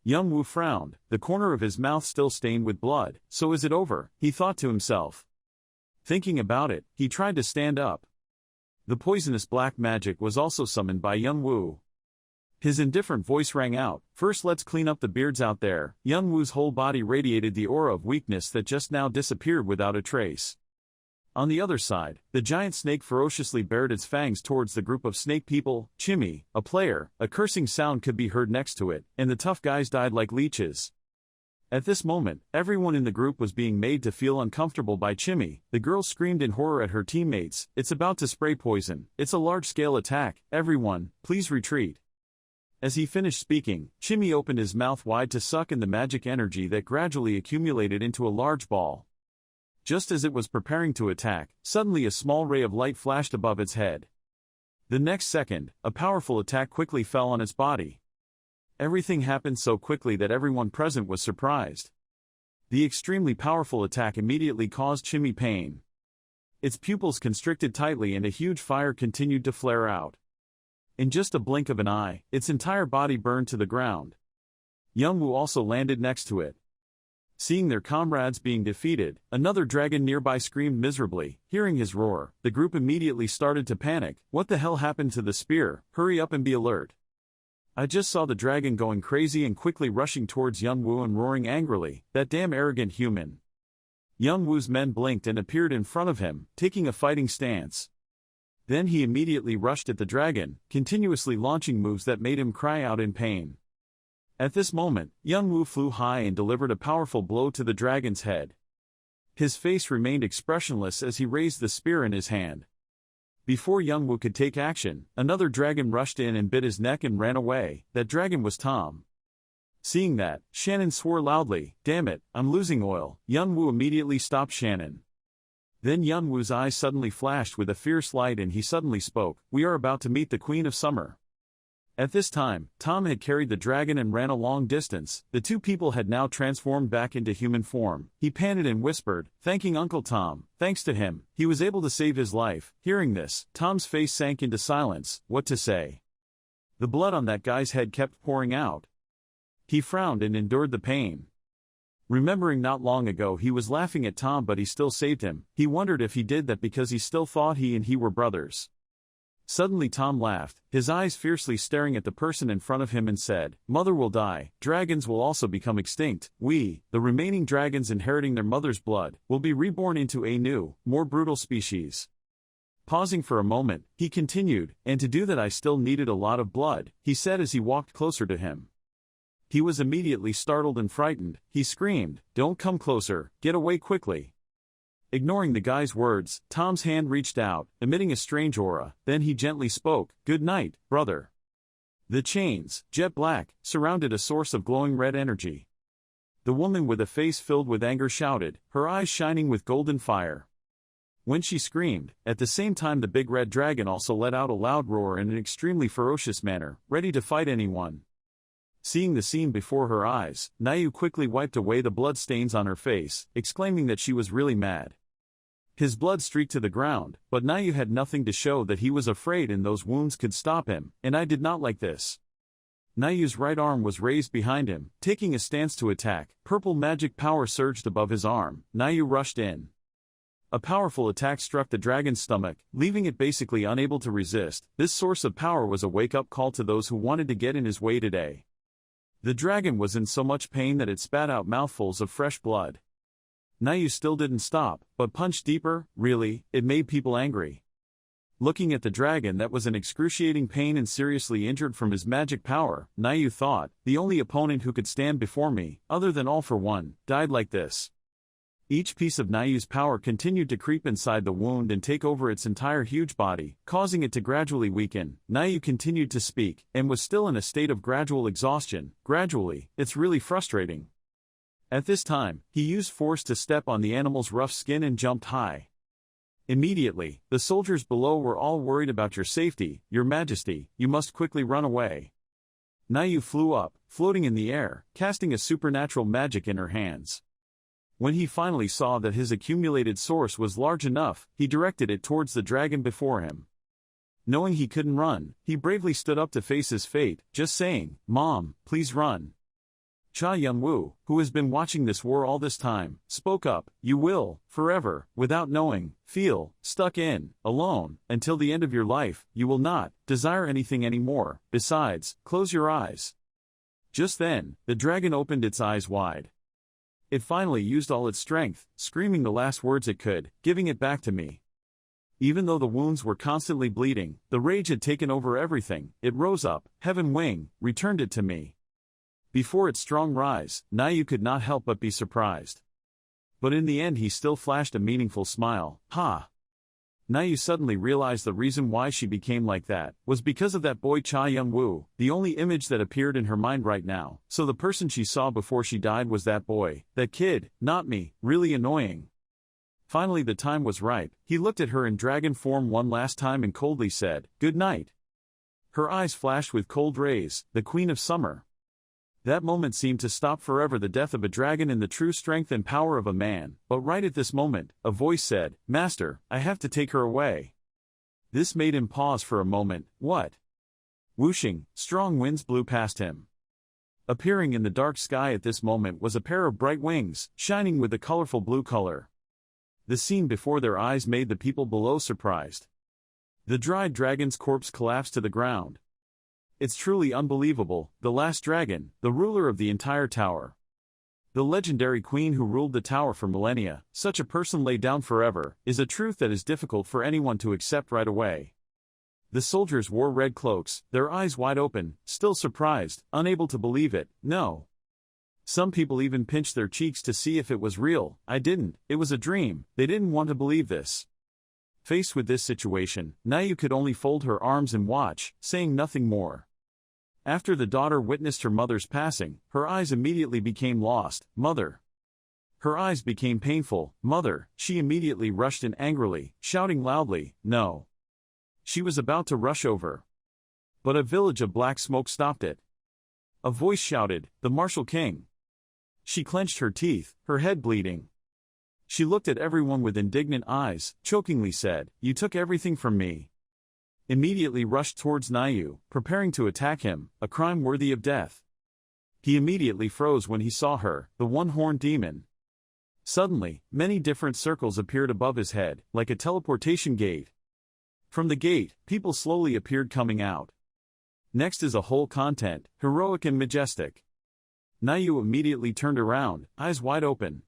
Youngwoo frowned, the corner of his mouth still stained with blood. "So is it over?" he thought to himself. Thinking about it, he tried to stand up. The poisonous black magic was also summoned by Young Woo. His indifferent voice rang out, "First let's clean up the beards out there." Young Woo's whole body radiated the aura of weakness that just now disappeared without a trace. On the other side, the giant snake ferociously bared its fangs towards the group of snake people. Chimmy, a player, a cursing sound could be heard next to it, and the tough guys died like leeches. At this moment, everyone in the group was being made to feel uncomfortable by Chimmy. The girl screamed in horror at her teammates, "It's about to spray poison. It's a large-scale attack. Everyone, please retreat." As he finished speaking, Chimmy opened his mouth wide to suck in the magic energy that gradually accumulated into a large ball. Just as it was preparing to attack, suddenly a small ray of light flashed above its head. The next second, a powerful attack quickly fell on its body. Everything happened so quickly that everyone present was surprised. The extremely powerful attack immediately caused Chimmy pain. Its pupils constricted tightly and a huge fire continued to flare out. In just a blink of an eye, its entire body burned to the ground. Young Woo also landed next to it. Seeing their comrades being defeated, another dragon nearby screamed miserably. Hearing his roar, the group immediately started to panic. "What the hell happened to the spear? Hurry up and be alert." I just saw the dragon going crazy and quickly rushing towards Young Woo and roaring angrily, "That damn arrogant human." Young Woo's men blinked and appeared in front of him, taking a fighting stance. Then he immediately rushed at the dragon, continuously launching moves that made him cry out in pain. At this moment, Young Woo flew high and delivered a powerful blow to the dragon's head. His face remained expressionless as he raised the spear in his hand. Before Young Woo could take action, another dragon rushed in and bit his neck and ran away. That dragon was Tom. Seeing that, Shannon swore loudly, "Damn it, I'm losing oil." Young Woo immediately stopped Shannon. Then Young Woo's eyes suddenly flashed with a fierce light and he suddenly spoke, "We are about to meet the Queen of Summer." At this time, Tom had carried the dragon and ran a long distance. The two people had now transformed back into human form. He panted and whispered, thanking Uncle Tom. Thanks to him, he was able to save his life. Hearing this, Tom's face sank into silence. What to say? The blood on that guy's head kept pouring out. He frowned and endured the pain. Remembering not long ago he was laughing at Tom but he still saved him, he wondered if he did that because he still thought he and he were brothers. Suddenly Tom laughed, his eyes fiercely staring at the person in front of him and said, "Mother will die, dragons will also become extinct. We, the remaining dragons inheriting their mother's blood, will be reborn into a new, more brutal species." Pausing for a moment, he continued, "And to do that I still needed a lot of blood," he said as he walked closer to him. He was immediately startled and frightened. He screamed, "Don't come closer, get away quickly." Ignoring the guy's words, Tom's hand reached out, emitting a strange aura, then he gently spoke, "Good night, brother." The chains, jet black, surrounded a source of glowing red energy. The woman with a face filled with anger shouted, her eyes shining with golden fire. When she screamed, at the same time the big red dragon also let out a loud roar in an extremely ferocious manner, ready to fight anyone. Seeing the scene before her eyes, Nayu quickly wiped away the blood stains on her face, exclaiming that she was really mad. His blood streaked to the ground, but Nayu had nothing to show that he was afraid and those wounds could stop him, and I did not like this. Nayu's right arm was raised behind him, taking a stance to attack. Purple magic power surged above his arm. Nayu rushed in. A powerful attack struck the dragon's stomach, leaving it basically unable to resist. This source of power was a wake-up call to those who wanted to get in his way today. The dragon was in so much pain that it spat out mouthfuls of fresh blood. Nayu still didn't stop, but punched deeper. Really, it made people angry. Looking at the dragon that was in excruciating pain and seriously injured from his magic power, Nayu thought, the only opponent who could stand before me, other than All for One, died like this. Each piece of Nayu's power continued to creep inside the wound and take over its entire huge body, causing it to gradually weaken. Nayu continued to speak, and was still in a state of gradual exhaustion. Gradually, it's really frustrating. At this time, he used force to step on the animal's rough skin and jumped high. Immediately, the soldiers below were all worried about your safety. Your Majesty, you must quickly run away. Nayu flew up, floating in the air, casting a supernatural magic in her hands. When he finally saw that his accumulated source was large enough, he directed it towards the dragon before him. Knowing he couldn't run, he bravely stood up to face his fate, just saying, "Mom, please run." Cha Young-woo, who has been watching this war all this time, spoke up. You will, forever, without knowing, feel, stuck in, alone, until the end of your life. You will not desire anything anymore. Besides, close your eyes. Just then, the dragon opened its eyes wide. It finally used all its strength, screaming the last words it could, giving it back to me. Even though the wounds were constantly bleeding, the rage had taken over everything. It rose up, heaven wing, returned it to me. Before its strong rise, Nayu could not help but be surprised. But in the end he still flashed a meaningful smile. Ha! Nayu suddenly realized the reason why she became like that was because of that boy Cha Young-woo, the only image that appeared in her mind right now. So the person she saw before she died was that boy, that kid, not me, really annoying. Finally the time was ripe. He looked at her in dragon form one last time and coldly said, "Good night." Her eyes flashed with cold rays, the queen of summer. That moment seemed to stop forever the death of a dragon and the true strength and power of a man, but right at this moment, a voice said, "Master, I have to take her away." This made him pause for a moment. What? Whooshing, strong winds blew past him. Appearing in the dark sky at this moment was a pair of bright wings, shining with a colorful blue color. The scene before their eyes made the people below surprised. The dried dragon's corpse collapsed to the ground. It's truly unbelievable, the last dragon, the ruler of the entire tower. The legendary queen who ruled the tower for millennia, such a person lay down forever, is a truth that is difficult for anyone to accept right away. The soldiers wore red cloaks, their eyes wide open, still surprised, unable to believe it. No. Some people even pinched their cheeks to see if it was real. I didn't, it was a dream. They didn't want to believe this. Faced with this situation, Nayu could only fold her arms and watch, saying nothing more. After the daughter witnessed her mother's passing, her eyes immediately became lost. Mother. Her eyes became painful. Mother. She immediately rushed in angrily, shouting loudly, "No." She was about to rush over. But a village of black smoke stopped it. A voice shouted, "The Martial King." She clenched her teeth, her head bleeding. She looked at everyone with indignant eyes, chokingly said, "You took everything from me." Immediately rushed towards Nayu, preparing to attack him, a crime worthy of death. He immediately froze when he saw her, the one-horned demon. Suddenly, many different circles appeared above his head, like a teleportation gate. From the gate, people slowly appeared coming out. Next is a whole content, heroic and majestic. Nayu immediately turned around, eyes wide open.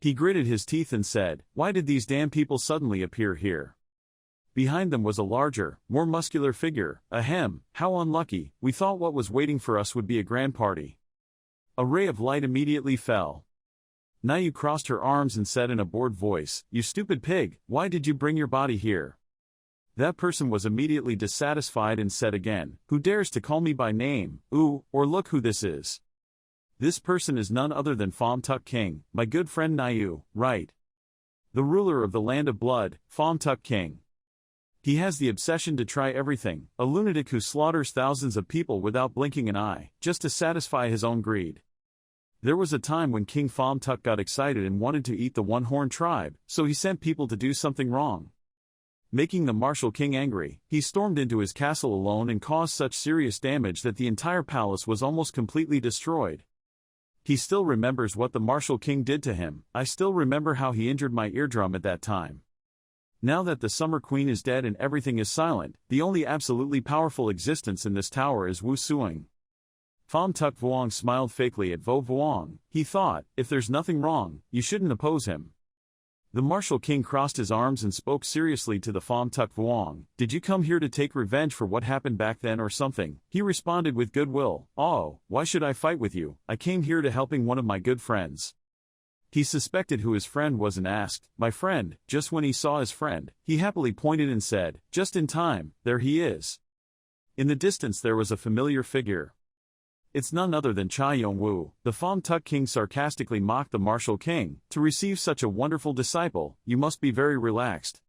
He gritted his teeth and said, "Why did these damn people suddenly appear here?" Behind them was a larger, more muscular figure. Ahem, how unlucky, we thought what was waiting for us would be a grand party. A ray of light immediately fell. Nayu crossed her arms and said in a bored voice, "You stupid pig, why did you bring your body here?" That person was immediately dissatisfied and said again, "Who dares to call me by name? Ooh, or look who this is." This person is none other than Confronting King, my good friend Nayu, right? The ruler of the land of blood, Confronting King. He has the obsession to try everything, a lunatic who slaughters thousands of people without blinking an eye, just to satisfy his own greed. There was a time when King Confronting got excited and wanted to eat the one-horned tribe, so he sent people to do something wrong. Making the Martial King angry, he stormed into his castle alone and caused such serious damage that the entire palace was almost completely destroyed. He still remembers what the Martial King did to him. I still remember how he injured my eardrum at that time. Now that the Summer Queen is dead and everything is silent, the only absolutely powerful existence in this tower is Wu Suing. Pham Tuk Vuong smiled fakely at Vo Vuong. He thought, if there's nothing wrong, you shouldn't oppose him. The Martial King crossed his arms and spoke seriously to the Pham Tuk Vuong. "Did you come here to take revenge for what happened back then or something?" He responded with goodwill. "Oh, why should I fight with you? I came here to helping one of my good friends." He suspected who his friend was and asked, "My friend?" Just when he saw his friend, he happily pointed and said, "Just in time, there he is." In the distance there was a familiar figure. It's none other than Cha Young-woo. The Pham Tuk King sarcastically mocked the Martial King. "To receive such a wonderful disciple, you must be very relaxed."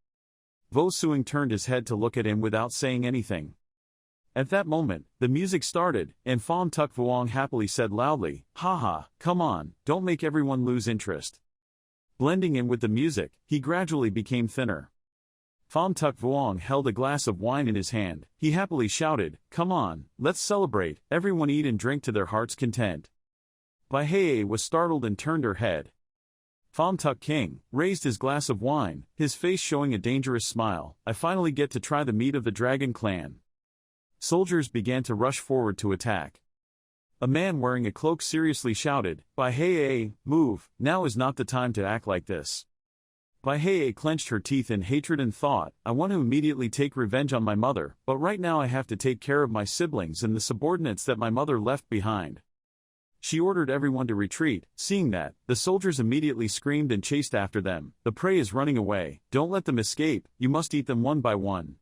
Vo Suing turned his head to look at him without saying anything. At that moment, the music started, and Pham Tuk Vuong happily said loudly, "Haha, come on, don't make everyone lose interest." Blending in with the music, he gradually became thinner. Pham Tuk Vuong held a glass of wine in his hand. He happily shouted, "Come on, let's celebrate, everyone eat and drink to their heart's content." Vaihei was startled and turned her head. Famtuk King raised his glass of wine, his face showing a dangerous smile. I finally get to try the meat of the dragon clan. Soldiers began to rush forward to attack. A man wearing a cloak seriously shouted, Vaihei, move, now is not the time to act like this. Vaihei clenched her teeth in hatred and thought, I want to immediately take revenge on my mother, but right now I have to take care of my siblings and the subordinates that my mother left behind. She ordered everyone to retreat. Seeing that, the soldiers immediately screamed and chased after them. The prey is running away, don't let them escape, you must eat them one by one.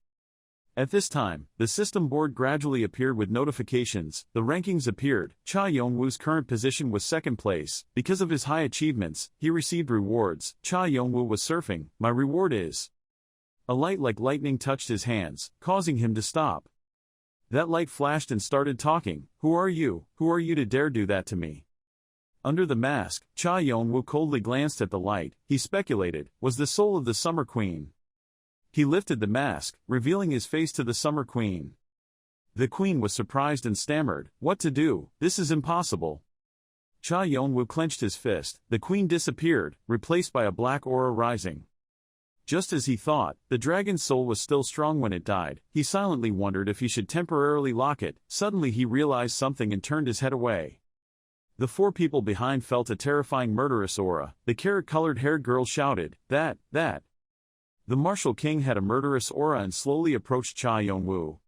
At this time, the system board gradually appeared with notifications. The rankings appeared. Cha Yongwoo's current position was second place. Because of his high achievements, he received rewards. Cha Yongwoo was surfing. My reward is... A light like lightning touched his hands, causing him to stop. That light flashed and started talking. Who are you? Who are you to dare do that to me? Under the mask, Cha Yongwoo coldly glanced at the light. He speculated, was the soul of the Summer Queen. He lifted the mask, revealing his face to the Summer Queen. The queen was surprised and stammered, what to do, this is impossible. Cha Yongwoo clenched his fist, the queen disappeared, replaced by a black aura rising. Just as he thought, the dragon's soul was still strong when it died. He silently wondered if he should temporarily lock it. Suddenly he realized something and turned his head away. The four people behind felt a terrifying murderous aura. The carrot-colored haired girl shouted, that. The Martial King had a murderous aura and slowly approached Cha Yongwoo.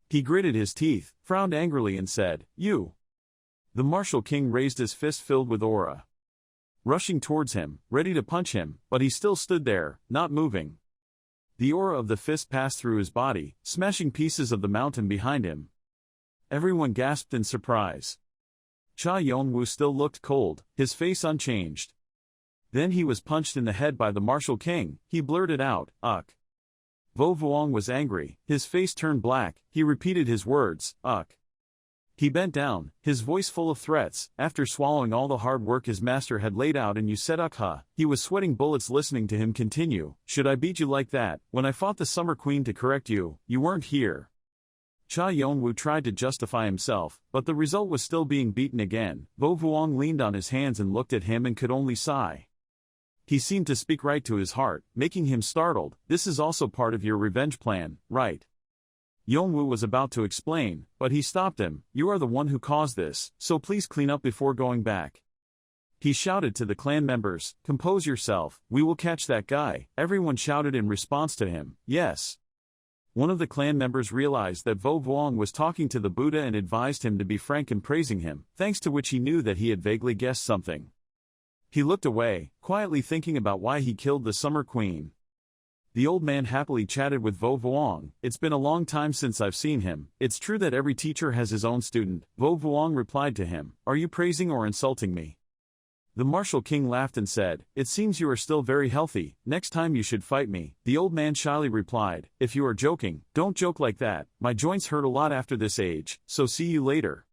He gritted his teeth, frowned angrily and said, you. The Martial King raised his fist filled with aura. Rushing towards him, ready to punch him, but he still stood there, not moving. The aura of the fist passed through his body, smashing pieces of the mountain behind him. Everyone gasped in surprise. Cha Yongwoo still looked cold, his face unchanged. Then he was punched in the head by the Martial King. He blurted out, Uck. Vo Vuong was angry, his face turned black, he repeated his words, Uck. He bent down, his voice full of threats. After swallowing all the hard work his master had laid out and you said Uck. He was sweating bullets listening to him continue, should I beat you like that? When I fought the Summer Queen to correct you, you weren't here. Cha Yongwoo tried to justify himself, but the result was still being beaten again. Vo Vuong leaned on his hands and looked at him and could only sigh. He seemed to speak right to his heart, making him startled. This is also part of your revenge plan, right? Yongwoo was about to explain, but he stopped him. You are the one who caused this, so please clean up before going back. He shouted to the clan members, compose yourself, we will catch that guy. Everyone shouted in response to him, yes. One of the clan members realized that Vo Vuong was talking to the Buddha and advised him to be frank in praising him, thanks to which he knew that he had vaguely guessed something. He looked away, quietly thinking about why he killed the Summer Queen. The old man happily chatted with Vo Vuong. It's been a long time since I've seen him. It's true that every teacher has his own student. Vo Vuong replied to him, are you praising or insulting me? The Martial King laughed and said, it seems you are still very healthy, next time you should fight me. The old man shyly replied, if you are joking, don't joke like that, my joints hurt a lot after this age, so see you later.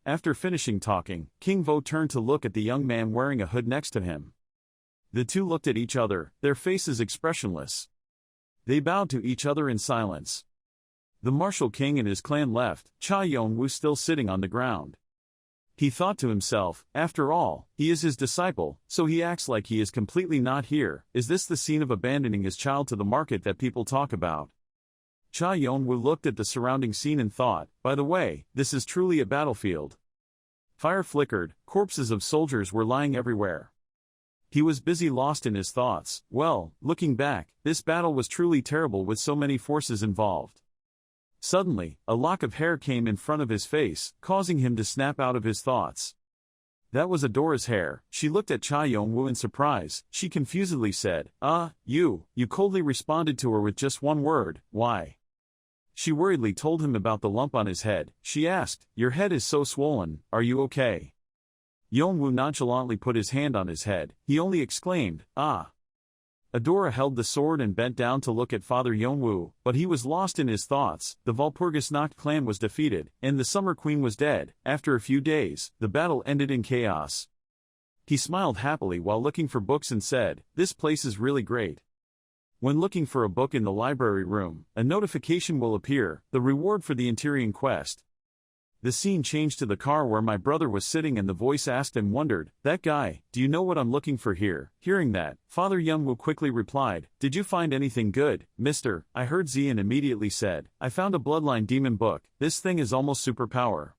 After finishing talking, King Vo turned to look at the young man wearing a hood next to him. The two looked at each other, their faces expressionless. They bowed to each other in silence. The Martial King and his clan left, Cha Yongwoo still sitting on the ground. He thought to himself, after all, he is his disciple, so he acts like he is completely not here. Is this the scene of abandoning his child to the market that people talk about? Cha Yongwoo looked at the surrounding scene and thought, by the way, this is truly a battlefield. Fire flickered, corpses of soldiers were lying everywhere. He was busy lost in his thoughts. Well, looking back, this battle was truly terrible with so many forces involved. Suddenly, a lock of hair came in front of his face, causing him to snap out of his thoughts. That was Adora's hair. She looked at Cha Yongwoo in surprise. She confusedly said, you coldly responded to her with just one word, why? She worriedly told him about the lump on his head. She asked, your head is so swollen, are you okay? Yongwoo nonchalantly put his hand on his head. He only exclaimed, ah. Adora held the sword and bent down to look at Father Yongwoo, but he was lost in his thoughts. The Walpurgis Nacht clan was defeated, and the Summer Queen was dead. After a few days, the battle ended in chaos. He smiled happily while looking for books and said, this place is really great. When looking for a book in the library room, a notification will appear, the reward for the Interior quest. The scene changed to the car where my brother was sitting and the voice asked and wondered, "That guy, do you know what I'm looking for here?" Hearing that, Father Young-woo quickly replied, "Did you find anything good, mister?" I heard Zian immediately said, "I found a bloodline demon book, this thing is almost superpower,"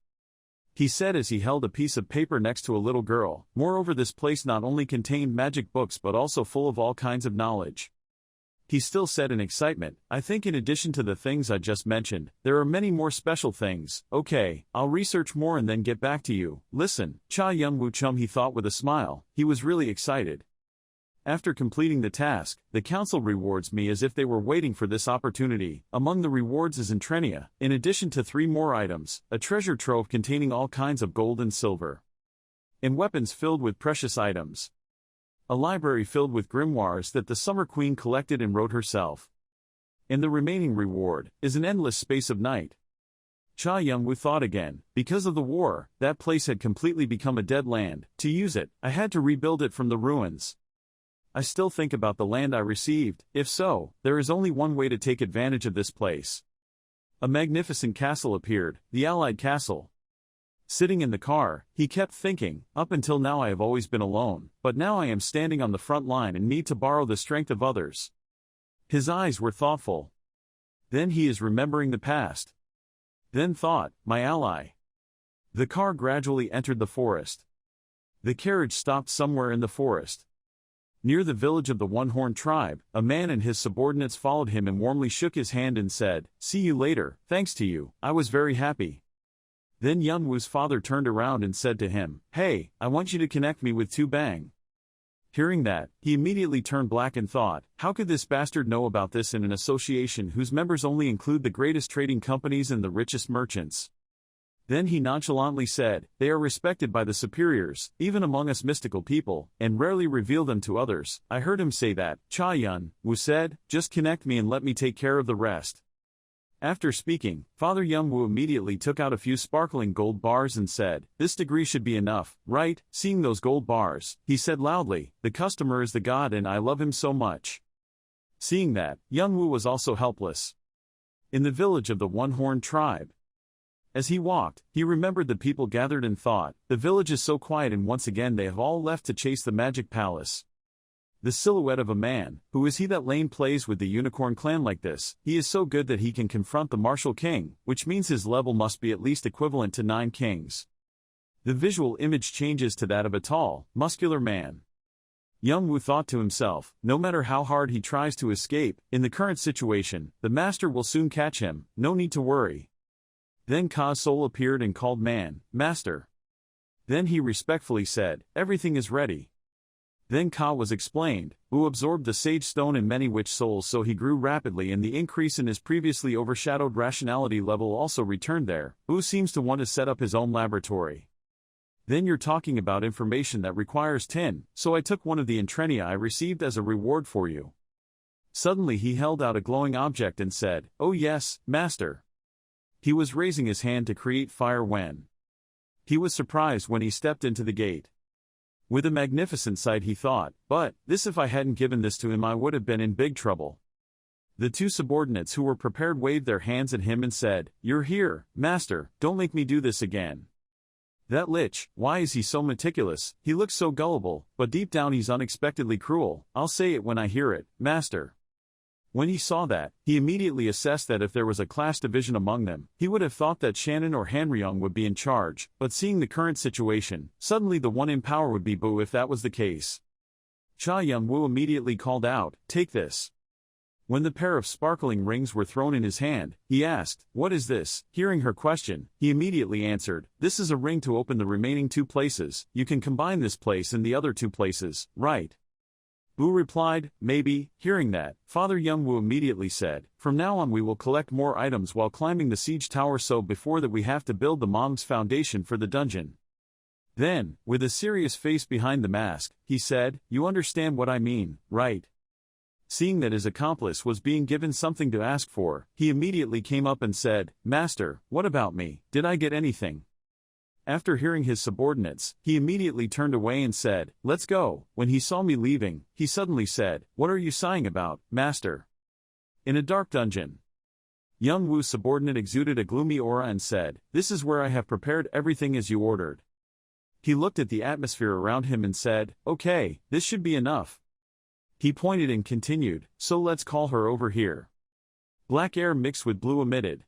he said as he held a piece of paper next to a little girl. Moreover, this place not only contained magic books but also full of all kinds of knowledge. He still said in excitement, "I think in addition to the things I just mentioned, there are many more special things. Okay, I'll research more and then get back to you." Listen, Cha Young-woo chum, he thought with a smile. He was really excited. After completing the task, the council rewards me as if they were waiting for this opportunity. Among the rewards is Entrenia, in addition to 3 more items, a treasure trove containing all kinds of gold and silver, and weapons filled with precious items. A library filled with grimoires that the Summer Queen collected and wrote herself. And the remaining reward is an endless space of night. Cha Young-woo thought again. Because of the war, that place had completely become a dead land. To use it, I had to rebuild it from the ruins. I still think about the land I received. If so, there is only one way to take advantage of this place. A magnificent castle appeared, the Allied Castle. Sitting in the car, he kept thinking, up until now I have always been alone, but now I am standing on the front line and need to borrow the strength of others. His eyes were thoughtful. Then he is remembering the past. Then thought, my ally. The car gradually entered the forest. The carriage stopped somewhere in the forest. Near the village of the One-Horn tribe, a man and his subordinates followed him and warmly shook his hand and said, "See you later, thanks to you, I was very happy." Then Young-woo's father turned around and said to him, "Hey, I want you to connect me with Tu Bang." Hearing that, he immediately turned black and thought, how could this bastard know about this in an association whose members only include the greatest trading companies and the richest merchants? Then he nonchalantly said, "They are respected by the superiors, even among us mystical people, and rarely reveal them to others." I heard him say that. Cha Young-woo said, "Just connect me and let me take care of the rest." After speaking, Father Young-woo immediately took out a few sparkling gold bars and said, "This degree should be enough, right?" Seeing those gold bars, he said loudly, "The customer is the god and I love him so much." Seeing that, Young-woo was also helpless. In the village of the One-Horn tribe. As he walked, he remembered the people gathered and thought, the village is so quiet and once again they have all left to chase the magic palace. The silhouette of a man, who is he that Lane plays with the Unicorn clan like this? He is so good that he can confront the martial king, which means his level must be at least equivalent to 9 kings. The visual image changes to that of a tall, muscular man. Young-woo thought to himself, no matter how hard he tries to escape, in the current situation, the master will soon catch him, no need to worry. Then Ka's soul appeared and called man, "Master." Then he respectfully said, "Everything is ready." Then Ka was explained, who absorbed the sage stone in many witch souls, so he grew rapidly and the increase in his previously overshadowed rationality level also returned there. Who seems to want to set up his own laboratory. Then you're talking about information that requires tin, so I took one of the Entrenia I received as a reward for you. Suddenly he held out a glowing object and said, "Oh yes, master." He was raising his hand to create fire when he was surprised when he stepped into the gate. With a magnificent sight he thought, but, this if I hadn't given this to him I would have been in big trouble. The 2 subordinates who were prepared waved their hands at him and said, "You're here, master, don't make me do this again." That lich, why is he so meticulous? He looks so gullible, but deep down he's unexpectedly cruel. I'll say it when I hear it, master. When he saw that, he immediately assessed that if there was a class division among them, he would have thought that Shannon or Hanryung would be in charge, but seeing the current situation, suddenly the one in power would be Boo if that was the case. Cha Young-woo immediately called out, "Take this." When the pair of sparkling rings were thrown in his hand, he asked, "What is this?" Hearing her question, he immediately answered, "This is a ring to open the remaining 2 places, you can combine this place and the other 2 places, right?" Boo replied, "Maybe." Hearing that, Father Young-woo immediately said, "From now on we will collect more items while climbing the siege tower, so before that we have to build the mom's foundation for the dungeon." Then, with a serious face behind the mask, he said, "You understand what I mean, right?" Seeing that his accomplice was being given something to ask for, he immediately came up and said, "Master, what about me? Did I get anything?" After hearing his subordinates, he immediately turned away and said, "Let's go." When he saw me leaving, he suddenly said, "What are you sighing about, master?" "In a dark dungeon." Young Woo's subordinate exuded a gloomy aura and said, "This is where I have prepared everything as you ordered." He looked at the atmosphere around him and said, "Okay, this should be enough." He pointed and continued, "So let's call her over here." Black air mixed with blue emitted.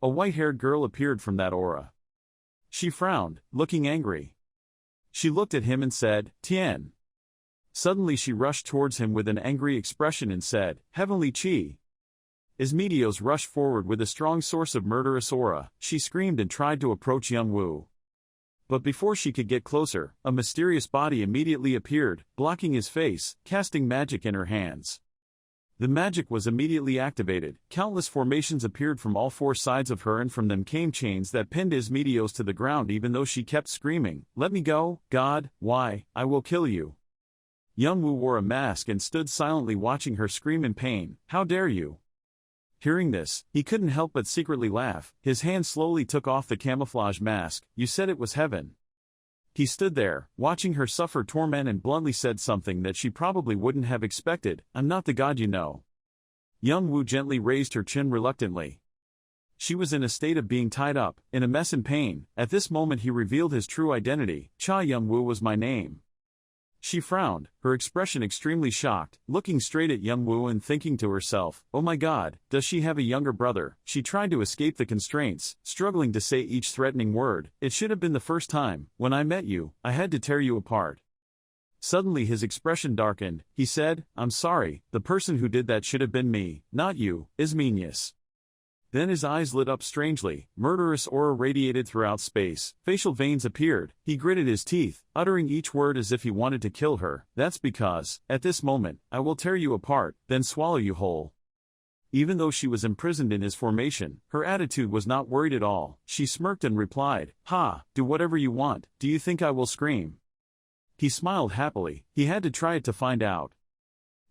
A white-haired girl appeared from that aura. She frowned, looking angry. She looked at him and said, "Tien." Suddenly she rushed towards him with an angry expression and said, "Heavenly Chi." Ismedios rushed forward with a strong source of murderous aura. She screamed and tried to approach Young Woo. But before she could get closer, a mysterious body immediately appeared, blocking his face, casting magic in her hands. The magic was immediately activated. Countless formations appeared from all four sides of her, and from them came chains that pinned Ismedios to the ground even though she kept screaming, "Let me go, God, why, I will kill you." Young Woo wore a mask and stood silently watching her scream in pain. "How dare you?" Hearing this, he couldn't help but secretly laugh. His hand slowly took off the camouflage mask. "You said it was heaven." He stood there, watching her suffer torment, and bluntly said something that she probably wouldn't have expected, "I'm not the god you know." Young Woo gently raised her chin reluctantly. She was in a state of being tied up, in a mess and pain. At this moment he revealed his true identity. "Cha Young Woo was my name." She frowned, her expression extremely shocked, looking straight at Young Woo and thinking to herself, "Oh my god, does she have a younger brother?" She tried to escape the constraints, struggling to say each threatening word. "It should have been the first time. When I met you, I had to tear you apart." Suddenly his expression darkened. He said, "I'm sorry, the person who did that should have been me, not you, Ismenius." Then his eyes lit up strangely, murderous aura radiated throughout space, facial veins appeared, he gritted his teeth, uttering each word as if he wanted to kill her. "That's because, at this moment, I will tear you apart, then swallow you whole." Even though she was imprisoned in his formation, her attitude was not worried at all. She smirked and replied, "Ha, do whatever you want, do you think I will scream?" He smiled happily. He had to try it to find out.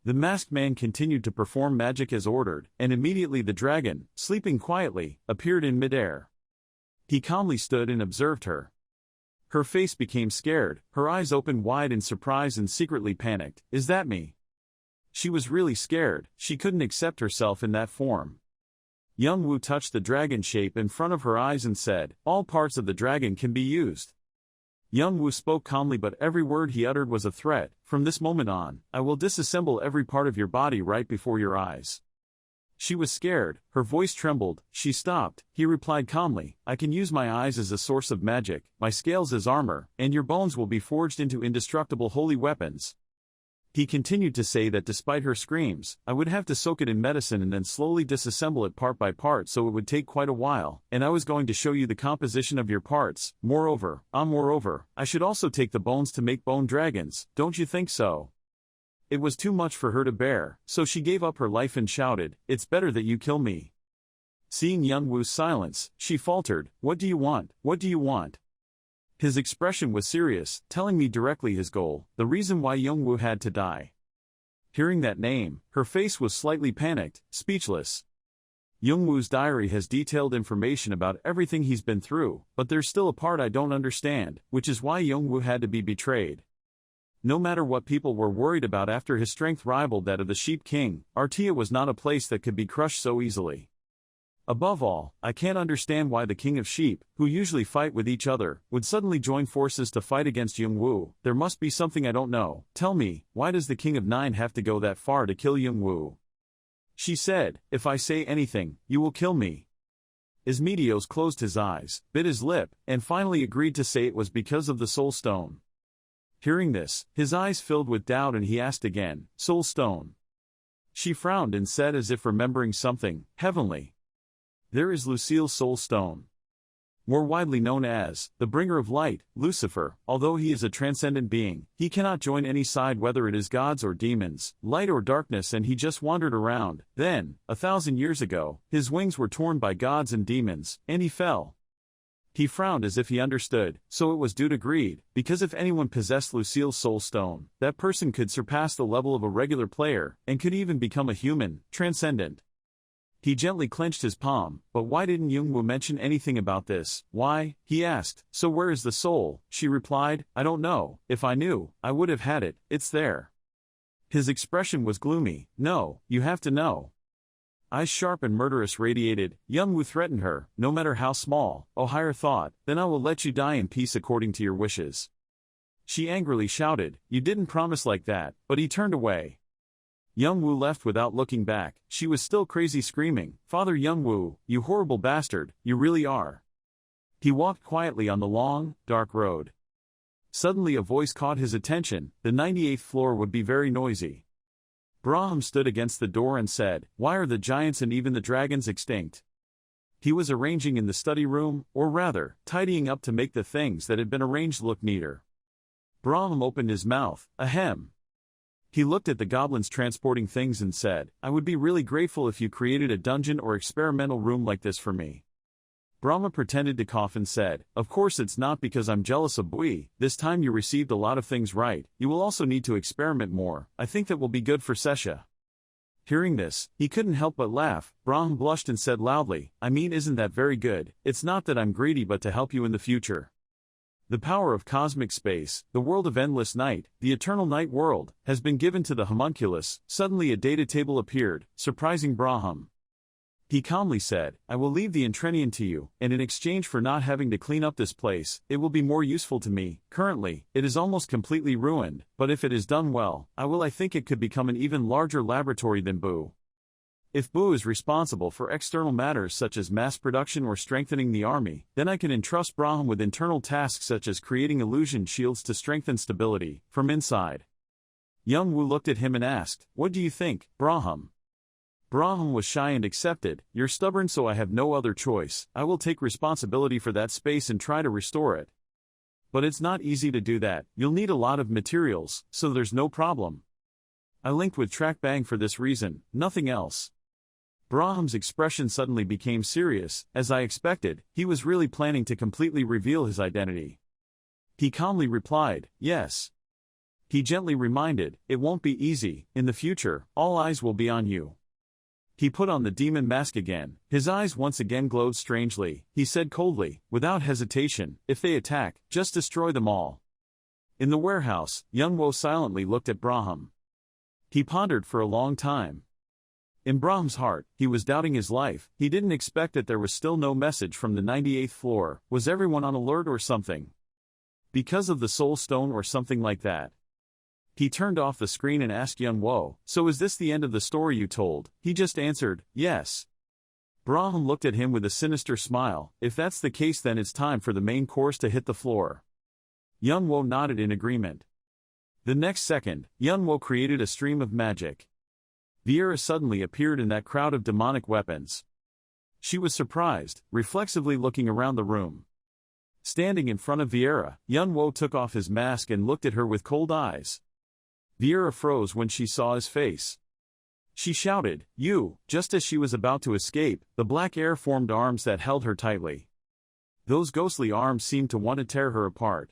The masked man continued to perform magic as ordered, and immediately the dragon, sleeping quietly, appeared in midair. He calmly stood and observed her. Her face became scared, her eyes opened wide in surprise and secretly panicked. "Is that me?" She was really scared, she couldn't accept herself in that form. Young Woo touched the dragon shape in front of her eyes and said, "All parts of the dragon can be used." Young Woo spoke calmly, but every word he uttered was a threat. "From this moment on, I will disassemble every part of your body right before your eyes." She was scared, her voice trembled. She stopped. He replied calmly, "I can use my eyes as a source of magic, my scales as armor, and your bones will be forged into indestructible holy weapons." He continued to say that despite her screams, I would have to soak it in medicine and then slowly disassemble it part by part, so it would take quite a while, and I was going to show you the composition of your parts. Moreover, I should also take the bones to make bone dragons, don't you think so? It was too much for her to bear, so she gave up her life and shouted, "It's better that you kill me." Seeing Young Woo's silence, she faltered, "What do you want? What do you want?" His expression was serious, telling me directly his goal, the reason why Young Woo had to die. Hearing that name, her face was slightly panicked, speechless. Young Woo's diary has detailed information about everything he's been through, but there's still a part I don't understand, which is why Young Woo had to be betrayed. No matter what people were worried about after his strength rivaled that of the Sheep King, Artia was not a place that could be crushed so easily. Above all, I can't understand why the King of Sheep, who usually fight with each other, would suddenly join forces to fight against Young Woo. There must be something I don't know. Tell me, why does the King of Nine have to go that far to kill Young Woo? She said, "If I say anything, you will kill me." Ismedios closed his eyes, bit his lip, and finally agreed to say it was because of the Soul Stone. Hearing this, his eyes filled with doubt and he asked again, "Soul Stone?" She frowned and said as if remembering something, "Heavenly. There is Lucille's Soul Stone. More widely known as, the Bringer of Light, Lucifer. Although he is a transcendent being, he cannot join any side whether it is gods or demons, light or darkness, and he just wandered around. Then, 1,000 years ago, his wings were torn by gods and demons, and he fell." He frowned as if he understood, so it was due to greed, because if anyone possessed Lucille's Soul Stone, that person could surpass the level of a regular player, and could even become a human, transcendent. He gently clenched his palm, but why didn't Young Woo mention anything about this? Why? He asked. "So where is the soul?" She replied, "I don't know. If I knew, I would have had it. It's there." His expression was gloomy. "No, you have to know." eyes sharp and murderous radiated. Young Woo threatened her, no matter how small. Oh, higher thought, then I will let you die in peace according to your wishes. She angrily shouted, you didn't promise like that, but he turned away. Young Woo left without looking back. She was still crazy, screaming, Father Young Woo, you horrible bastard, you really are. He walked quietly on the long, dark road. Suddenly a voice caught his attention. The 98th floor would be very noisy. Braham stood against the door and said, why are the giants and even the dragons extinct? He was arranging in the study room, or rather, tidying up to make the things that had been arranged look neater. Braham opened his mouth, ahem. He looked at the goblins transporting things and said, I would be really grateful if you created a dungeon or experimental room like this for me. Brahma pretended to cough and said, of course it's not because I'm jealous of Bui. This time you received a lot of things right. You will also need to experiment more. I think that will be good for Sesha. Hearing this, he couldn't help but laugh. Brahma blushed and said loudly, I mean, isn't that very good? It's not that I'm greedy, but to help you in the future. The power of cosmic space, the world of endless night, the eternal night world, has been given to the homunculus. Suddenly a data table appeared, surprising Braham. He calmly said, I will leave the Entrenian to you, and in exchange for not having to clean up this place, it will be more useful to me. Currently, it is almost completely ruined, but if it is done well, I think it could become an even larger laboratory than Boo. If Boo is responsible for external matters such as mass production or strengthening the army, then I can entrust Braham with internal tasks such as creating illusion shields to strengthen stability, from inside. Young Woo looked at him and asked, what do you think, Braham? Braham was shy and accepted, you're stubborn so I have no other choice. I will take responsibility for that space and try to restore it. But it's not easy to do that, you'll need a lot of materials, so there's no problem. I linked with Track Bang for this reason, nothing else. Braham's expression suddenly became serious. As I expected, he was really planning to completely reveal his identity. He calmly replied, yes. He gently reminded, it won't be easy, in the future, all eyes will be on you. He put on the demon mask again, his eyes once again glowed strangely. He said coldly, without hesitation, if they attack, just destroy them all. In the warehouse, Young Wo silently looked at Braham. He pondered for a long time. In Braham's heart, he was doubting his life. He didn't expect that there was still no message from the 98th floor. Was everyone on alert or something? Because of the soul stone or something like that? He turned off the screen and asked Young Wo, so is this the end of the story you told? He just answered, yes. Braham looked at him with a sinister smile. If that's the case, then it's time for the main course to hit the floor. Young Wo nodded in agreement. The next second, Young Wo created a stream of magic. Vieira suddenly appeared in that crowd of demonic weapons. She was surprised, reflexively looking around the room. Standing in front of Vieira, Young Wo took off his mask and looked at her with cold eyes. Vieira froze when she saw his face. She shouted, you, just as she was about to escape, the black air formed arms that held her tightly. Those ghostly arms seemed to want to tear her apart.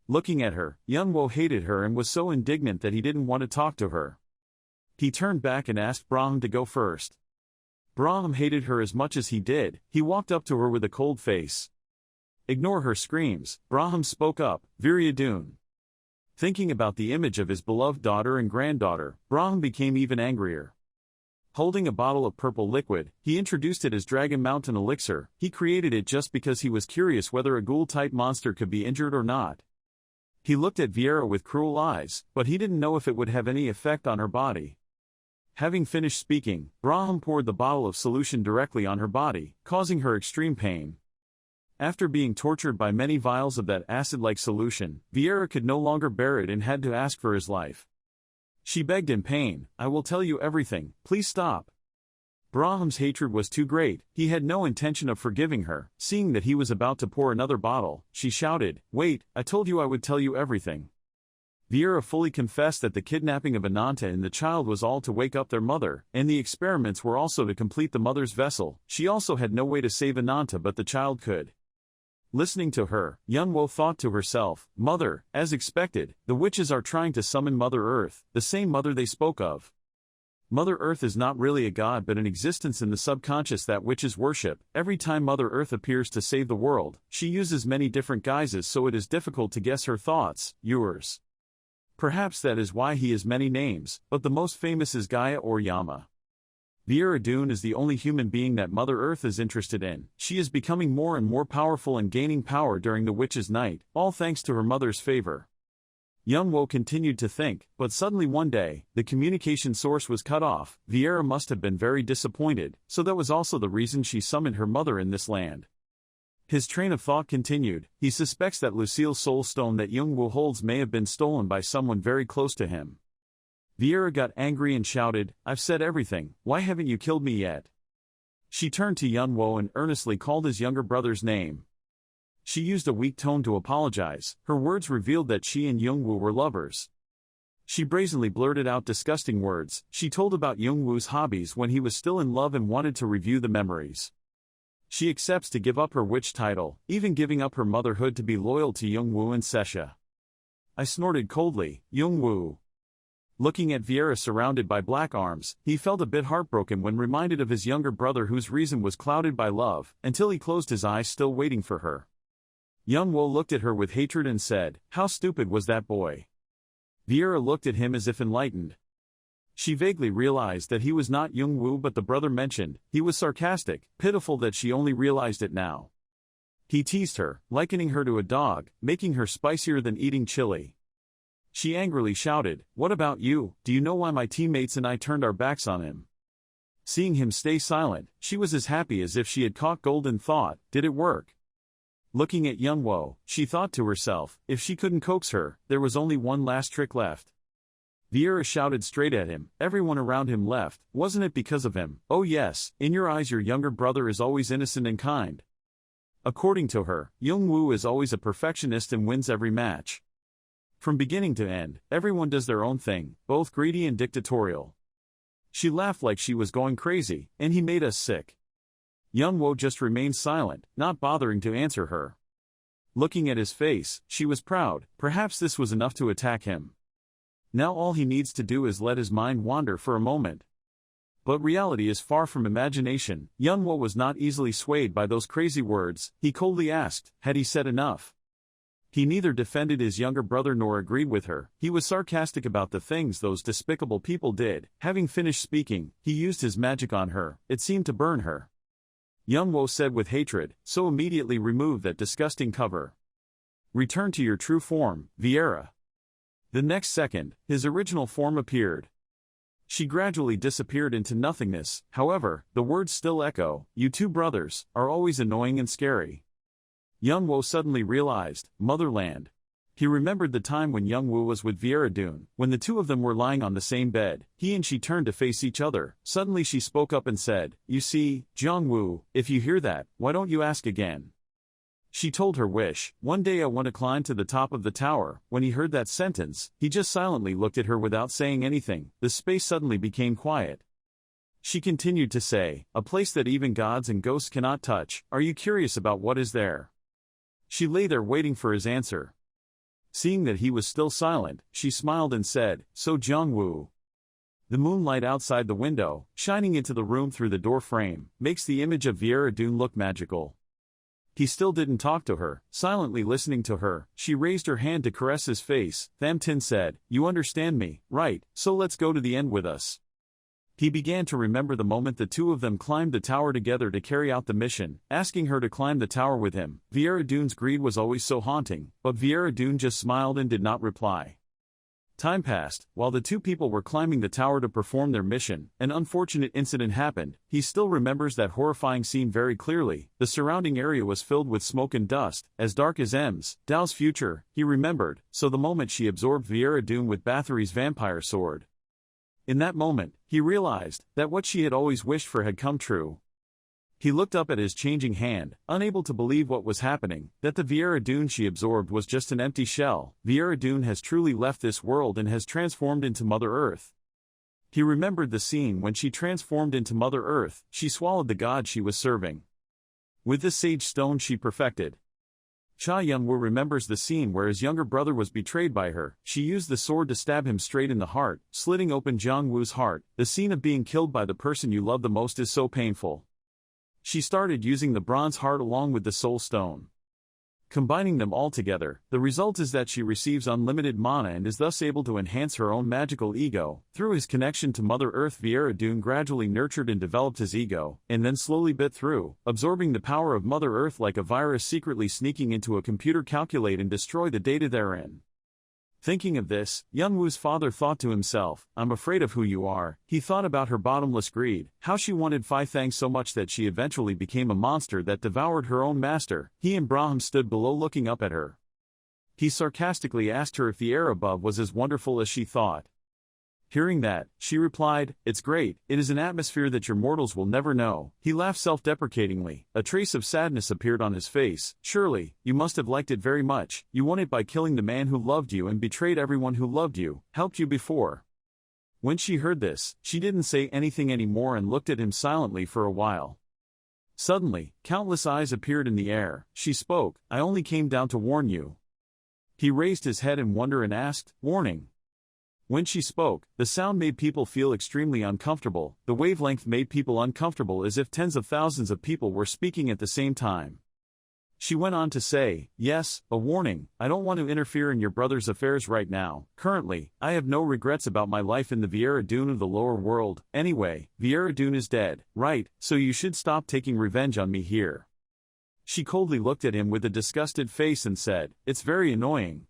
Looking at her, Young Wo hated her and was so indignant that he didn't want to talk to her. He turned back and asked Braham to go first. Braham hated her as much as he did. He walked up to her with a cold face. Ignore her screams, Braham spoke up, Viryadun. Thinking about the image of his beloved daughter and granddaughter, Braham became even angrier. Holding a bottle of purple liquid, he introduced it as Dragon Mountain Elixir. He created it just because he was curious whether a ghoul-type monster could be injured or not. He looked at Vieira with cruel eyes, but he didn't know if it would have any effect on her body. Having finished speaking, Braham poured the bottle of solution directly on her body, causing her extreme pain. After being tortured by many vials of that acid-like solution, Vieira could no longer bear it and had to ask for his life. She begged in pain, I will tell you everything, please stop. Braham's hatred was too great. He had no intention of forgiving her. Seeing that he was about to pour another bottle, she shouted, wait, I told you I would tell you everything. Vieira fully confessed that the kidnapping of Ananta and the child was all to wake up their mother, and the experiments were also to complete the mother's vessel. She also had no way to save Ananta, but the child could. Listening to her, Young Wo thought to herself, Mother, as expected, the witches are trying to summon Mother Earth, the same mother they spoke of. Mother Earth is not really a god but an existence in the subconscious that witches worship. Every time Mother Earth appears to save the world, she uses many different guises, so it is difficult to guess her thoughts, yours. Perhaps that is why he has many names, but the most famous is Gaia or Yama. Viera Dune is the only human being that Mother Earth is interested in. She is becoming more and more powerful and gaining power during the Witch's Night, all thanks to her mother's favor. Youngwo continued to think, but suddenly one day, the communication source was cut off. Viera must have been very disappointed, so that was also the reason she summoned her mother in this land. His train of thought continued. He suspects that Lucille's soul stone that Youngwo holds may have been stolen by someone very close to him. Viera got angry and shouted, "I've said everything, why haven't you killed me yet?" She turned to Youngwo and earnestly called his younger brother's name. She used a weak tone to apologize. Her words revealed that she and Youngwoo were lovers. She brazenly blurted out disgusting words. She told about Youngwoo's hobbies when he was still in love and wanted to review the memories. She accepts to give up her witch title, even giving up her motherhood to be loyal to Youngwoo and Sesha. I snorted coldly, "Youngwoo." Looking at Viera surrounded by black arms, he felt a bit heartbroken when reminded of his younger brother whose reason was clouded by love, until he closed his eyes still waiting for her. Youngwo looked at her with hatred and said, "How stupid was that boy?" Viera looked at him as if enlightened. She vaguely realized that he was not Youngwoo but the brother mentioned. He was sarcastic, pitiful that she only realized it now. He teased her, likening her to a dog, making her spicier than eating chili. She angrily shouted, "What about you? Do you know why my teammates and I turned our backs on him?" Seeing him stay silent, she was as happy as if she had caught gold and thought, "Did it work?" Looking at Youngwo, she thought to herself, if she couldn't coax her, there was only one last trick left. Viera shouted straight at him. Everyone around him left. Wasn't it because of him? "Oh yes, in your eyes your younger brother is always innocent and kind." According to her, Youngwoo is always a perfectionist and wins every match. From beginning to end, everyone does their own thing, both greedy and dictatorial. She laughed like she was going crazy, and he made us sick. Youngwo just remained silent, not bothering to answer her. Looking at his face, she was proud. Perhaps this was enough to attack him. Now all he needs to do is let his mind wander for a moment. But reality is far from imagination. Youngwo was not easily swayed by those crazy words. He coldly asked, had he said enough? He neither defended his younger brother nor agreed with her. He was sarcastic about the things those despicable people did. Having finished speaking, he used his magic on her. It seemed to burn her. Youngwo said with hatred, "So immediately remove that disgusting cover. Return to your true form, Viera." The next second, his original form appeared. She gradually disappeared into nothingness. However, the words still echo, "You two brothers are always annoying and scary." Youngwo suddenly realized, motherland. He remembered the time when Youngwoo was with Viera Dune, when the two of them were lying on the same bed. He and she turned to face each other. Suddenly she spoke up and said, "You see, Jongwoo, if you hear that, why don't you ask again?" She told her wish. "One day I want to climb to the top of the tower." When he heard that sentence, he just silently looked at her without saying anything. The space suddenly became quiet. She continued to say, "A place that even gods and ghosts cannot touch. Are you curious about what is there?" She lay there waiting for his answer. Seeing that he was still silent, she smiled and said, "So Jongwoo." The moonlight outside the window, shining into the room through the door frame, makes the image of Viera Dune look magical. He still didn't talk to her, silently listening to her. She raised her hand to caress his face. Tham Tin said, "You understand me, right? So let's go to the end with us." He began to remember the moment the two of them climbed the tower together to carry out the mission, asking her to climb the tower with him. Viera Dune's greed was always so haunting, but Viera Dune just smiled and did not reply. Time passed. While the two people were climbing the tower to perform their mission, an unfortunate incident happened. He still remembers that horrifying scene very clearly. The surrounding area was filled with smoke and dust, as dark as Dao's future, he remembered, so the moment she absorbed Viera Dune with Bathory's vampire sword. In that moment, he realized that what she had always wished for had come true. He looked up at his changing hand, unable to believe what was happening, that the Viera Dune she absorbed was just an empty shell. Viera Dune has truly left this world and has transformed into Mother Earth. He remembered the scene when she transformed into Mother Earth. She swallowed the god she was serving. With the sage stone she perfected. Cha Youngwoo remembers the scene where his younger brother was betrayed by her. She used the sword to stab him straight in the heart, slitting open Jongwoo's heart. The scene of being killed by the person you love the most is so painful. She started using the bronze heart along with the soul stone. Combining them all together, the result is that she receives unlimited mana and is thus able to enhance her own magical ego. Through his connection to Mother Earth, Viera gradually nurtured and developed his ego, and then slowly bit through, absorbing the power of Mother Earth like a virus secretly sneaking into a computer, calculate and destroy the data therein. Thinking of this, Youngwoo's father thought to himself, I'm afraid of who you are. He thought about her bottomless greed, how she wanted Phi Thang so much that she eventually became a monster that devoured her own master. He and Braham stood below looking up at her. He sarcastically asked her if the air above was as wonderful as she thought. Hearing that, she replied, it's great, it is an atmosphere that your mortals will never know. He laughed self-deprecatingly. A trace of sadness appeared on his face. Surely, you must have liked it very much. You won it by killing the man who loved you and betrayed everyone who loved you, helped you before. When she heard this, she didn't say anything anymore and looked at him silently for a while. Suddenly, countless eyes appeared in the air. She spoke, I only came down to warn you. He raised his head in wonder and asked, warning? When she spoke, the sound made people feel extremely uncomfortable. The wavelength made people uncomfortable as if tens of thousands of people were speaking at the same time. She went on to say, yes, a warning, I don't want to interfere in your brother's affairs right now. Currently, I have no regrets about my life in the Viera of the lower world. Anyway, Viera is dead, right, so you should stop taking revenge on me here. She coldly looked at him with a disgusted face and said, it's very annoying.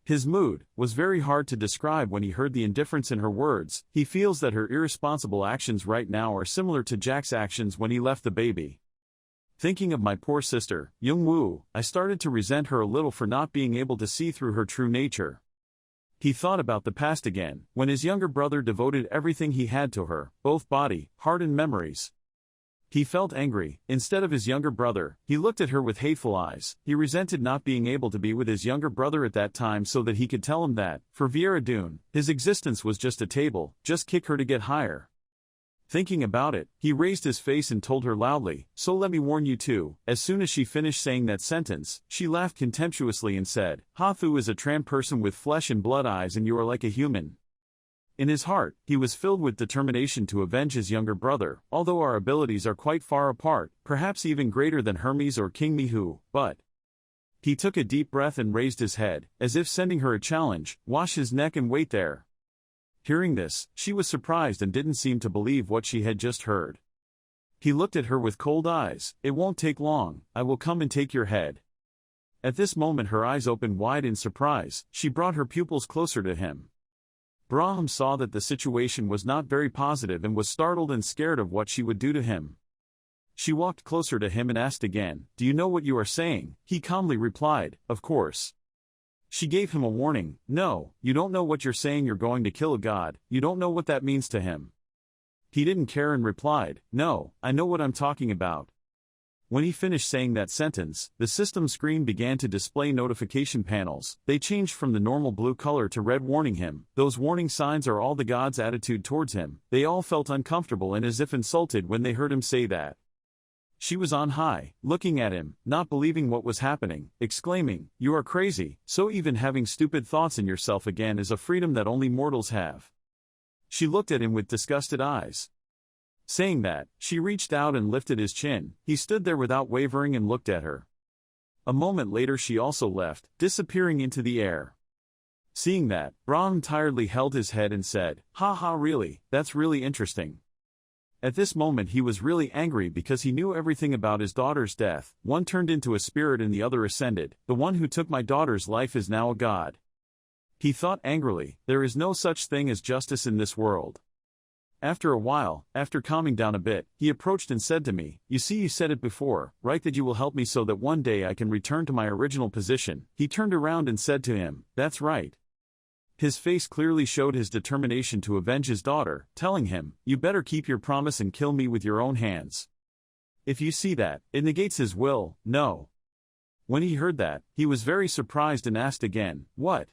His mood was very hard to describe when he heard the indifference in her words. He feels that her irresponsible actions right now are similar to Jack's actions when he left the baby. Thinking of my poor sister, Youngwoo, I started to resent her a little for not being able to see through her true nature. He thought about the past again, when his younger brother devoted everything he had to her, both body, heart and memories. He felt angry. Instead of his younger brother, he looked at her with hateful eyes. He resented not being able to be with his younger brother at that time so that he could tell him that, for Viera, his existence was just a table, just kick her to get higher. Thinking about it, he raised his face and told her loudly, so let me warn you too. As soon as she finished saying that sentence, she laughed contemptuously and said, Hathu is a tran person with flesh and blood eyes and you are like a human. In his heart, he was filled with determination to avenge his younger brother. Although our abilities are quite far apart, perhaps even greater than Hermes or King Mihu, but... He took a deep breath and raised his head, as if sending her a challenge, wash his neck and wait there. Hearing this, she was surprised and didn't seem to believe what she had just heard. He looked at her with cold eyes, it won't take long, I will come and take your head. At this moment her eyes opened wide in surprise, she brought her pupils closer to him. Braham saw that the situation was not very positive and was startled and scared of what she would do to him. She walked closer to him and asked again, do you know what you are saying? He calmly replied, of course. She gave him a warning, no, you don't know what you're saying, you're going to kill a god, you don't know what that means to him. He didn't care and replied, no, I know what I'm talking about. When he finished saying that sentence, the system screen began to display notification panels. They changed from the normal blue color to red, warning him. Those warning signs are all the gods' attitude towards him. They all felt uncomfortable and as if insulted when they heard him say that. She was on high, looking at him, not believing what was happening, exclaiming, you are crazy, so even having stupid thoughts in yourself again is a freedom that only mortals have. She looked at him with disgusted eyes. Saying that, she reached out and lifted his chin. He stood there without wavering and looked at her. A moment later she also left, disappearing into the air. Seeing that, Braham tiredly held his head and said, ha ha, really, that's really interesting. At this moment he was really angry because he knew everything about his daughter's death. One turned into a spirit and the other ascended. The one who took my daughter's life is now a god. He thought angrily, there is no such thing as justice in this world. After a while, after calming down a bit, he approached and said to me, you see, you said it before, right, that you will help me so that one day I can return to my original position. He turned around and said to him, that's right. His face clearly showed his determination to avenge his daughter, telling him, you better keep your promise and kill me with your own hands. If you see that, it negates his will, no. When he heard that, he was very surprised and asked again, what?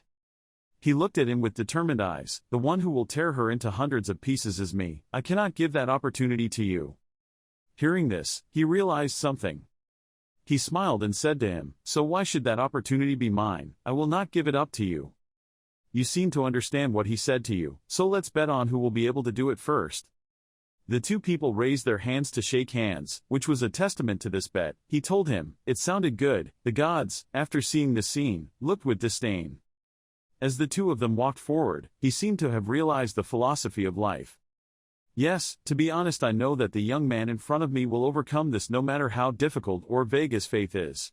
He looked at him with determined eyes, the one who will tear her into hundreds of pieces is me, I cannot give that opportunity to you. Hearing this, he realized something. He smiled and said to him, so why should that opportunity be mine? I will not give it up to you. You seem to understand what he said to you, so let's bet on who will be able to do it first. The two people raised their hands to shake hands, which was a testament to this bet. He told him, it sounded good. The gods, after seeing this scene, looked with disdain. As the two of them walked forward, he seemed to have realized the philosophy of life. Yes, to be honest, I know that the young man in front of me will overcome this no matter how difficult or vague his faith is.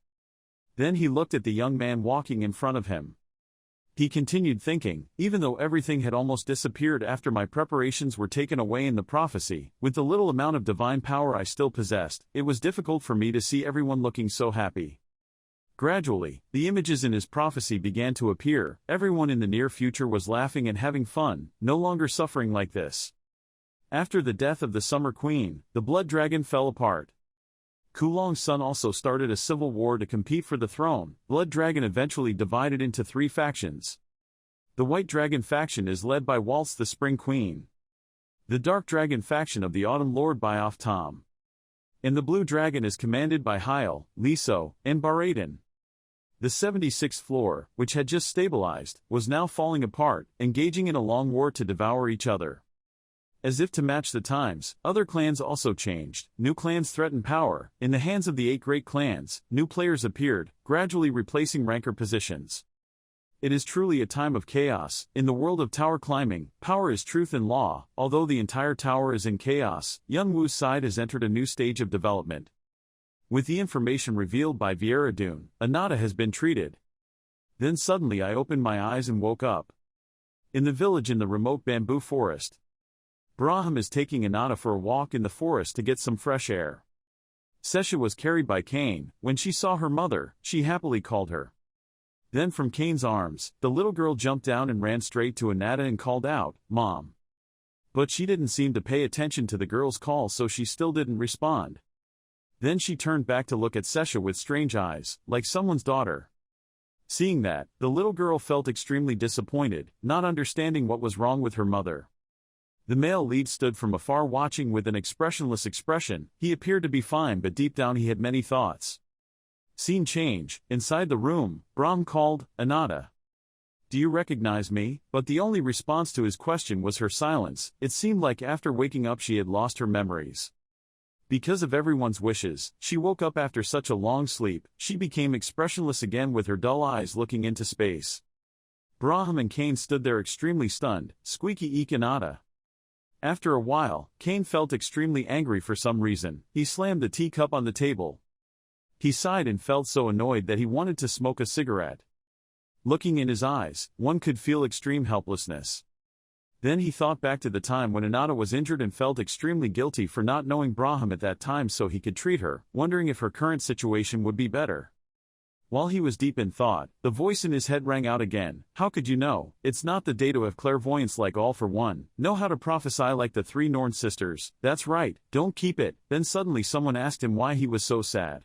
Then he looked at the young man walking in front of him. He continued thinking, even though everything had almost disappeared after my preparations were taken away in the prophecy, with the little amount of divine power I still possessed, it was difficult for me to see everyone looking so happy. Gradually, the images in his prophecy began to appear. Everyone in the near future was laughing and having fun, no longer suffering like this. After the death of the Summer Queen, the Blood Dragon fell apart. Kulong's son also started a civil war to compete for the throne. Blood Dragon eventually divided into 3 factions. The White Dragon faction is led by Waltz the Spring Queen. The Dark Dragon faction of the Autumn Lord by Off Tom. And the Blue Dragon is commanded by Hyel, Liso, and Baraden. The 76th floor, which had just stabilized, was now falling apart, engaging in a long war to devour each other. As if to match the times, other clans also changed. New clans threatened power. In the hands of the 8 great clans, new players appeared, gradually replacing ranker positions. It is truly a time of chaos. In the world of tower climbing, power is truth and law. Although the entire tower is in chaos, Young Woo's side has entered a new stage of development. With the information revealed by Viera-dun, Anata has been treated. Then suddenly I opened my eyes and woke up. In the village in the remote bamboo forest, Braham is taking Anata for a walk in the forest to get some fresh air. Sesha was carried by Cain. When she saw her mother, she happily called her. Then from Cain's arms, the little girl jumped down and ran straight to Anata and called out, "Mom." But she didn't seem to pay attention to the girl's call, so she still didn't respond. Then she turned back to look at Sesha with strange eyes, like someone's daughter. Seeing that, the little girl felt extremely disappointed, not understanding what was wrong with her mother. The male lead stood from afar watching with an expressionless expression. He appeared to be fine, but deep down he had many thoughts. Scene change. Inside the room, Brahm called, "Anata. Do you recognize me?" But the only response to his question was her silence. It seemed like after waking up she had lost her memories. Because of everyone's wishes, she woke up after such a long sleep. She became expressionless again with her dull eyes looking into space. Braham and Cain stood there extremely stunned. Squeaky eek Anata. After a while, Cain felt extremely angry for some reason. He slammed the teacup on the table. He sighed and felt so annoyed that he wanted to smoke a cigarette. Looking in his eyes, one could feel extreme helplessness. Then he thought back to the time when Anata was injured and felt extremely guilty for not knowing Braham at that time so he could treat her, wondering if her current situation would be better. While he was deep in thought, the voice in his head rang out again. "How could you know? It's not the day to have clairvoyance like All for One. Know how to prophesy like the 3 Norn sisters. That's right, don't keep it." Then suddenly someone asked him why he was so sad.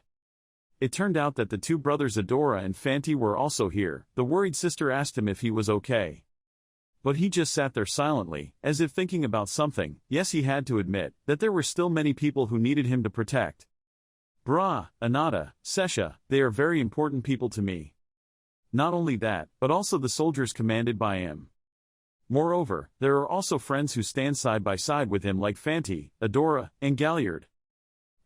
It turned out that the 2 brothers Adora and Fanti were also here. The worried sister asked him if he was okay. But he just sat there silently, as if thinking about something. Yes, he had to admit that there were still many people who needed him to protect. Bra, Anata, Sesha, they are very important people to me. Not only that, but also the soldiers commanded by him. Moreover, there are also friends who stand side by side with him like Fanti, Adora, and Gallard.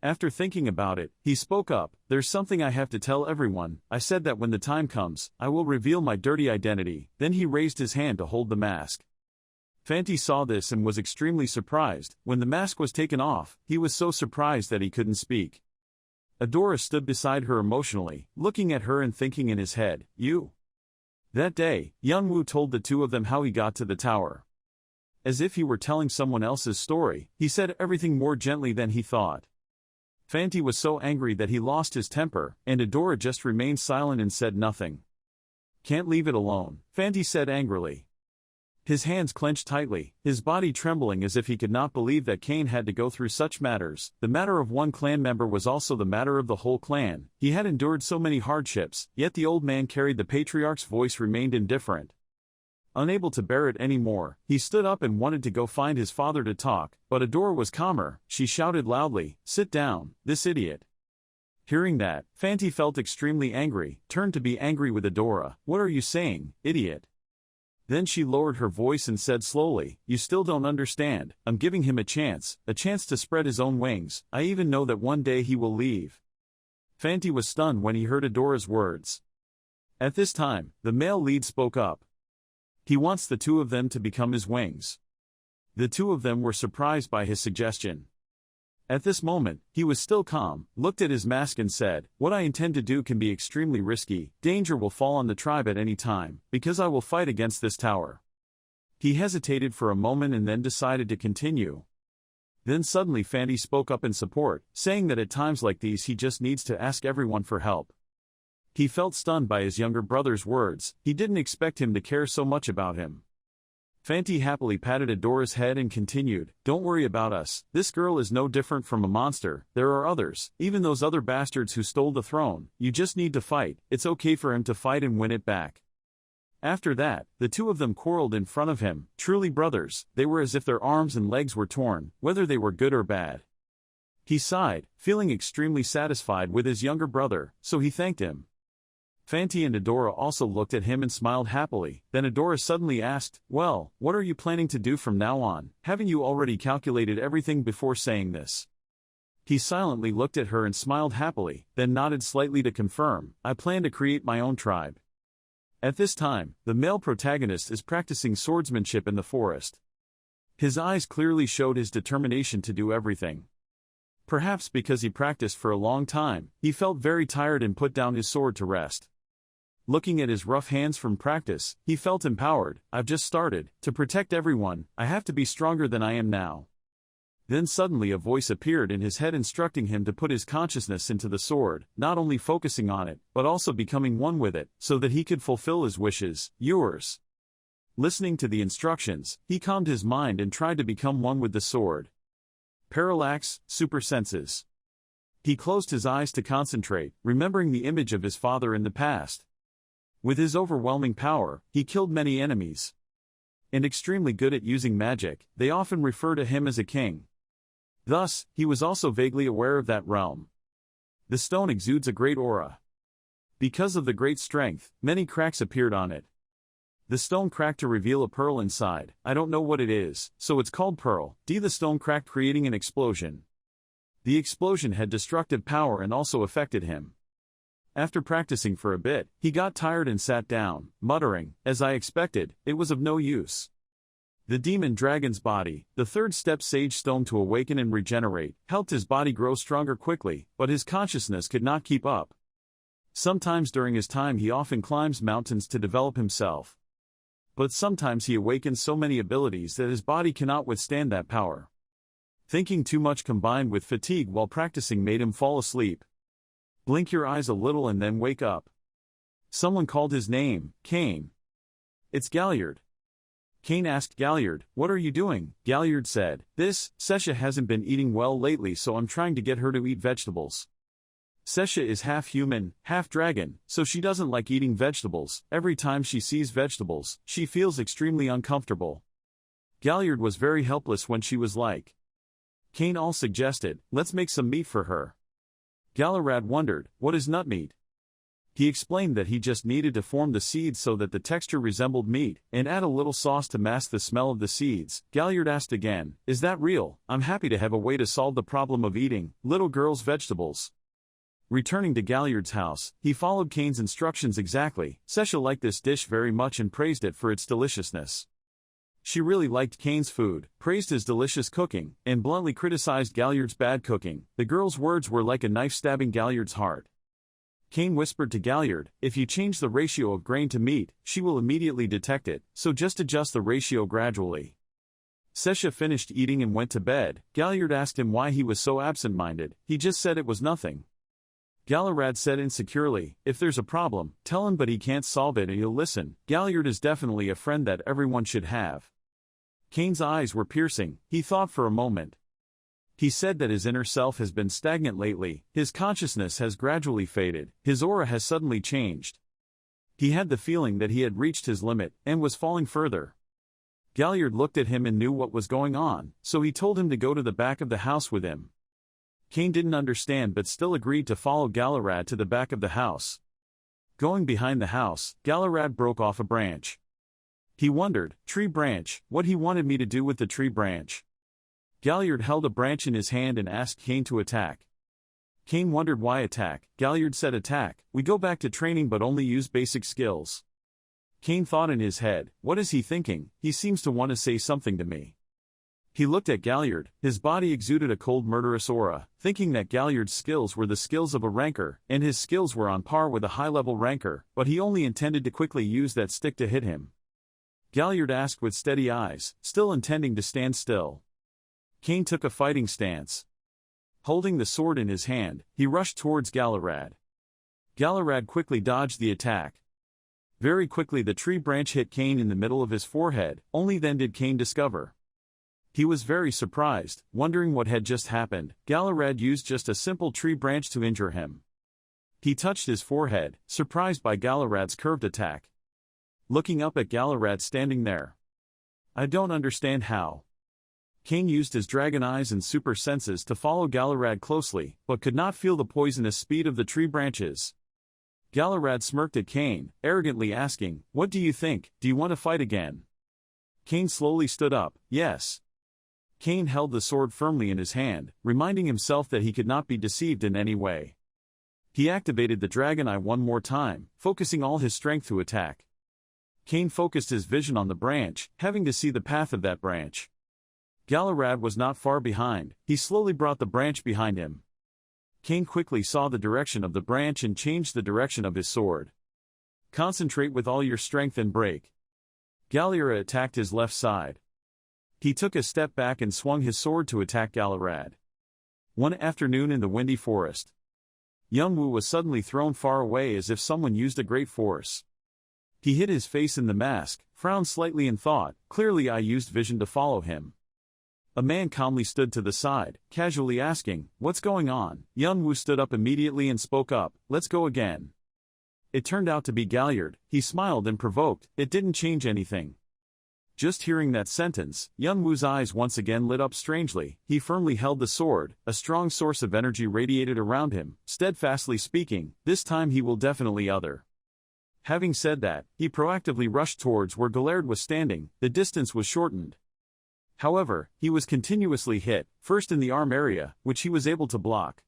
After thinking about it, he spoke up. "There's something I have to tell everyone. I said that when the time comes, I will reveal my dirty identity." Then he raised his hand to hold the mask. Fanti saw this and was extremely surprised. When the mask was taken off, he was so surprised that he couldn't speak. Adora stood beside her emotionally, looking at her and thinking in his head, "You." That day, Young Woo told the 2 of them how he got to the tower. As if he were telling someone else's story, he said everything more gently than he thought. Fanti was so angry that he lost his temper, and Adora just remained silent and said nothing. "Can't leave it alone," Fanti said angrily. His hands clenched tightly, his body trembling as if he could not believe that Cain had to go through such matters. The matter of one clan member was also the matter of the whole clan. He had endured so many hardships, yet the old man carried the patriarch's voice remained indifferent. Unable to bear it anymore, he stood up and wanted to go find his father to talk, but Adora was calmer. She shouted loudly, "Sit down, this idiot." Hearing that, Fanti felt extremely angry, turned to be angry with Adora. "What are you saying, idiot?" Then she lowered her voice and said slowly, "You still don't understand. I'm giving him a chance to spread his own wings. I even know that one day he will leave." Fanty was stunned when he heard Adora's words. At this time, the male lead spoke up. He wants the two of them to become his wings. The two of them were surprised by his suggestion. At this moment, he was still calm, looked at his mask and said, "What I intend to do can be extremely risky. Danger will fall on the tribe at any time, because I will fight against this tower." He hesitated for a moment and then decided to continue. Then suddenly Fanty spoke up in support, saying that at times like these he just needs to ask everyone for help. He felt stunned by his younger brother's words. He didn't expect him to care so much about him. Fanty happily patted Adora's head and continued, "Don't worry about us. This girl is no different from a monster. There are others, even those other bastards who stole the throne. You just need to fight. It's okay for him to fight and win it back." After that, the two of them quarreled in front of him. Truly brothers, they were as if their arms and legs were torn, whether they were good or bad. He sighed, feeling extremely satisfied with his younger brother, so he thanked him. Fanty and Adora also looked at him and smiled happily. Then Adora suddenly asked, "Well, what are you planning to do from now on? Haven't you already calculated everything before saying this?" He silently looked at her and smiled happily, then nodded slightly to confirm, "I plan to create my own tribe." At this time, the male protagonist is practicing swordsmanship in the forest. His eyes clearly showed his determination to do everything. Perhaps because he practiced for a long time, he felt very tired and put down his sword to rest. Looking at his rough hands from practice, he felt empowered. "I've just started. To protect everyone, I have to be stronger than I am now." Then suddenly a voice appeared in his head instructing him to put his consciousness into the sword, not only focusing on it, but also becoming one with it, so that he could fulfill his wishes. "Yours." Listening to the instructions, he calmed his mind and tried to become one with the sword. Parallax, super senses. He closed his eyes to concentrate, remembering the image of his father in the past. With his overwhelming power, he killed many enemies. And extremely good at using magic, they often refer to him as a king. Thus, he was also vaguely aware of that realm. The stone exudes a great aura. Because of the great strength, many cracks appeared on it. The stone cracked to reveal a pearl inside. I don't know what it is, so it's called Pearl. The stone cracked, creating an explosion. The explosion had destructive power and also affected him. After practicing for a bit, he got tired and sat down, muttering, "As I expected, it was of no use." The demon dragon's body, the third step sage stone to awaken and regenerate, helped his body grow stronger quickly, but his consciousness could not keep up. Sometimes during his time he often climbs mountains to develop himself. But sometimes he awakens so many abilities that his body cannot withstand that power. Thinking too much combined with fatigue while practicing made him fall asleep. Blink your eyes a little and then wake up. Someone called his name, Cain. "It's Gallard." Cain asked Gallard, "What are you doing?" Gallard said, Sesha hasn't been eating well lately, so I'm trying to get her to eat vegetables." Sesha is half human, half dragon, so she doesn't like eating vegetables. Every time she sees vegetables, she feels extremely uncomfortable. Gallard was very helpless when she was like. Cain all suggested, "Let's make some meat for her." Gallard wondered, "What is nut meat?" He explained that he just needed to form the seeds so that the texture resembled meat, and add a little sauce to mask the smell of the seeds. Gallard asked again, "Is that real? I'm happy to have a way to solve the problem of eating little girls' vegetables." Returning to Gallard's house, he followed Cain's instructions exactly. Sesha liked this dish very much and praised it for its deliciousness. She really liked Cain's food, praised his delicious cooking, and bluntly criticized Gallard's bad cooking. The girl's words were like a knife stabbing Gallard's heart. Cain whispered to Gallard, "If you change the ratio of grain to meat, she will immediately detect it, so just adjust the ratio gradually." Sesha finished eating and went to bed. Gallard asked him why he was so absent-minded. He just said it was nothing. Gallard said insecurely, "If there's a problem, tell him, but he can't solve it and he'll listen." Gallard is definitely a friend that everyone should have. Cain's eyes were piercing. He thought for a moment. He said that his inner self has been stagnant lately, his consciousness has gradually faded, his aura has suddenly changed. He had the feeling that he had reached his limit, and was falling further. Gallard looked at him and knew what was going on, so he told him to go to the back of the house with him. Cain didn't understand but still agreed to follow Gallard to the back of the house. Going behind the house, Gallard broke off a branch. He wondered, tree branch, what he wanted me to do with the tree branch. Gallard held a branch in his hand and asked Cain to attack. Cain wondered why attack. Gallard said attack, we go back to training but only use basic skills. Cain thought in his head, what is he thinking? He seems to want to say something to me. He looked at Gallard, his body exuded a cold murderous aura, thinking that Gallard's skills were the skills of a ranker, and his skills were on par with a high-level ranker, but he only intended to quickly use that stick to hit him. Gallard asked with steady eyes, still intending to stand still. Cain took a fighting stance. Holding the sword in his hand, he rushed towards Gallard. Gallard quickly dodged the attack. Very quickly the tree branch hit Cain in the middle of his forehead, only then did Cain discover. He was very surprised, wondering what had just happened. Gallard used just a simple tree branch to injure him. He touched his forehead, surprised by Gallard's curved attack. Looking up at Gallard standing there. I don't understand how. Cain used his dragon eyes and super senses to follow Gallard closely, but could not feel the poisonous speed of the tree branches. Gallard smirked at Cain, arrogantly asking, what do you think, do you want to fight again? Cain slowly stood up, yes. Cain held the sword firmly in his hand, reminding himself that he could not be deceived in any way. He activated the dragon eye one more time, focusing all his strength to attack. Cain focused his vision on the branch, having to see the path of that branch. Gallard was not far behind, he slowly brought the branch behind him. Cain quickly saw the direction of the branch and changed the direction of his sword. Concentrate with all your strength and break. Gallard attacked his left side. He took a step back and swung his sword to attack Gallard. One afternoon in the windy forest. Youngwoo was suddenly thrown far away as if someone used a great force. He hid his face in the mask, frowned slightly and thought, clearly I used vision to follow him. A man calmly stood to the side, casually asking, what's going on? Youngwoo stood up immediately and spoke up, let's go again. It turned out to be Gallard. He smiled and provoked, it didn't change anything. Just hearing that sentence, Youngwoo's eyes once again lit up strangely. He firmly held the sword, a strong source of energy radiated around him, steadfastly speaking, this time he will definitely other. Having said that, he proactively rushed towards where Gallard was standing. The distance was shortened. However, he was continuously hit, first in the arm area, which he was able to block.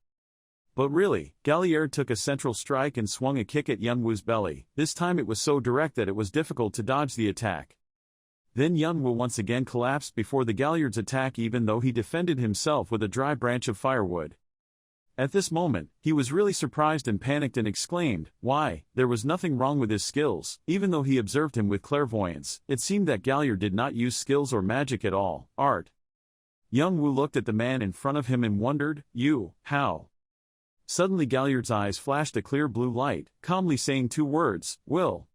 But really, Gallard took a central strike and swung a kick at Youngwoo's belly. This time it was so direct that it was difficult to dodge the attack. Then Youngwoo once again collapsed before the Gallard's attack even though he defended himself with a dry branch of firewood. At this moment, he was really surprised and panicked and exclaimed, why, there was nothing wrong with his skills. Even though he observed him with clairvoyance, it seemed that Gallard did not use skills or magic at all, art. Youngwoo looked at the man in front of him and wondered, you, how? Suddenly Gallard's eyes flashed a clear blue light, calmly saying two words, will.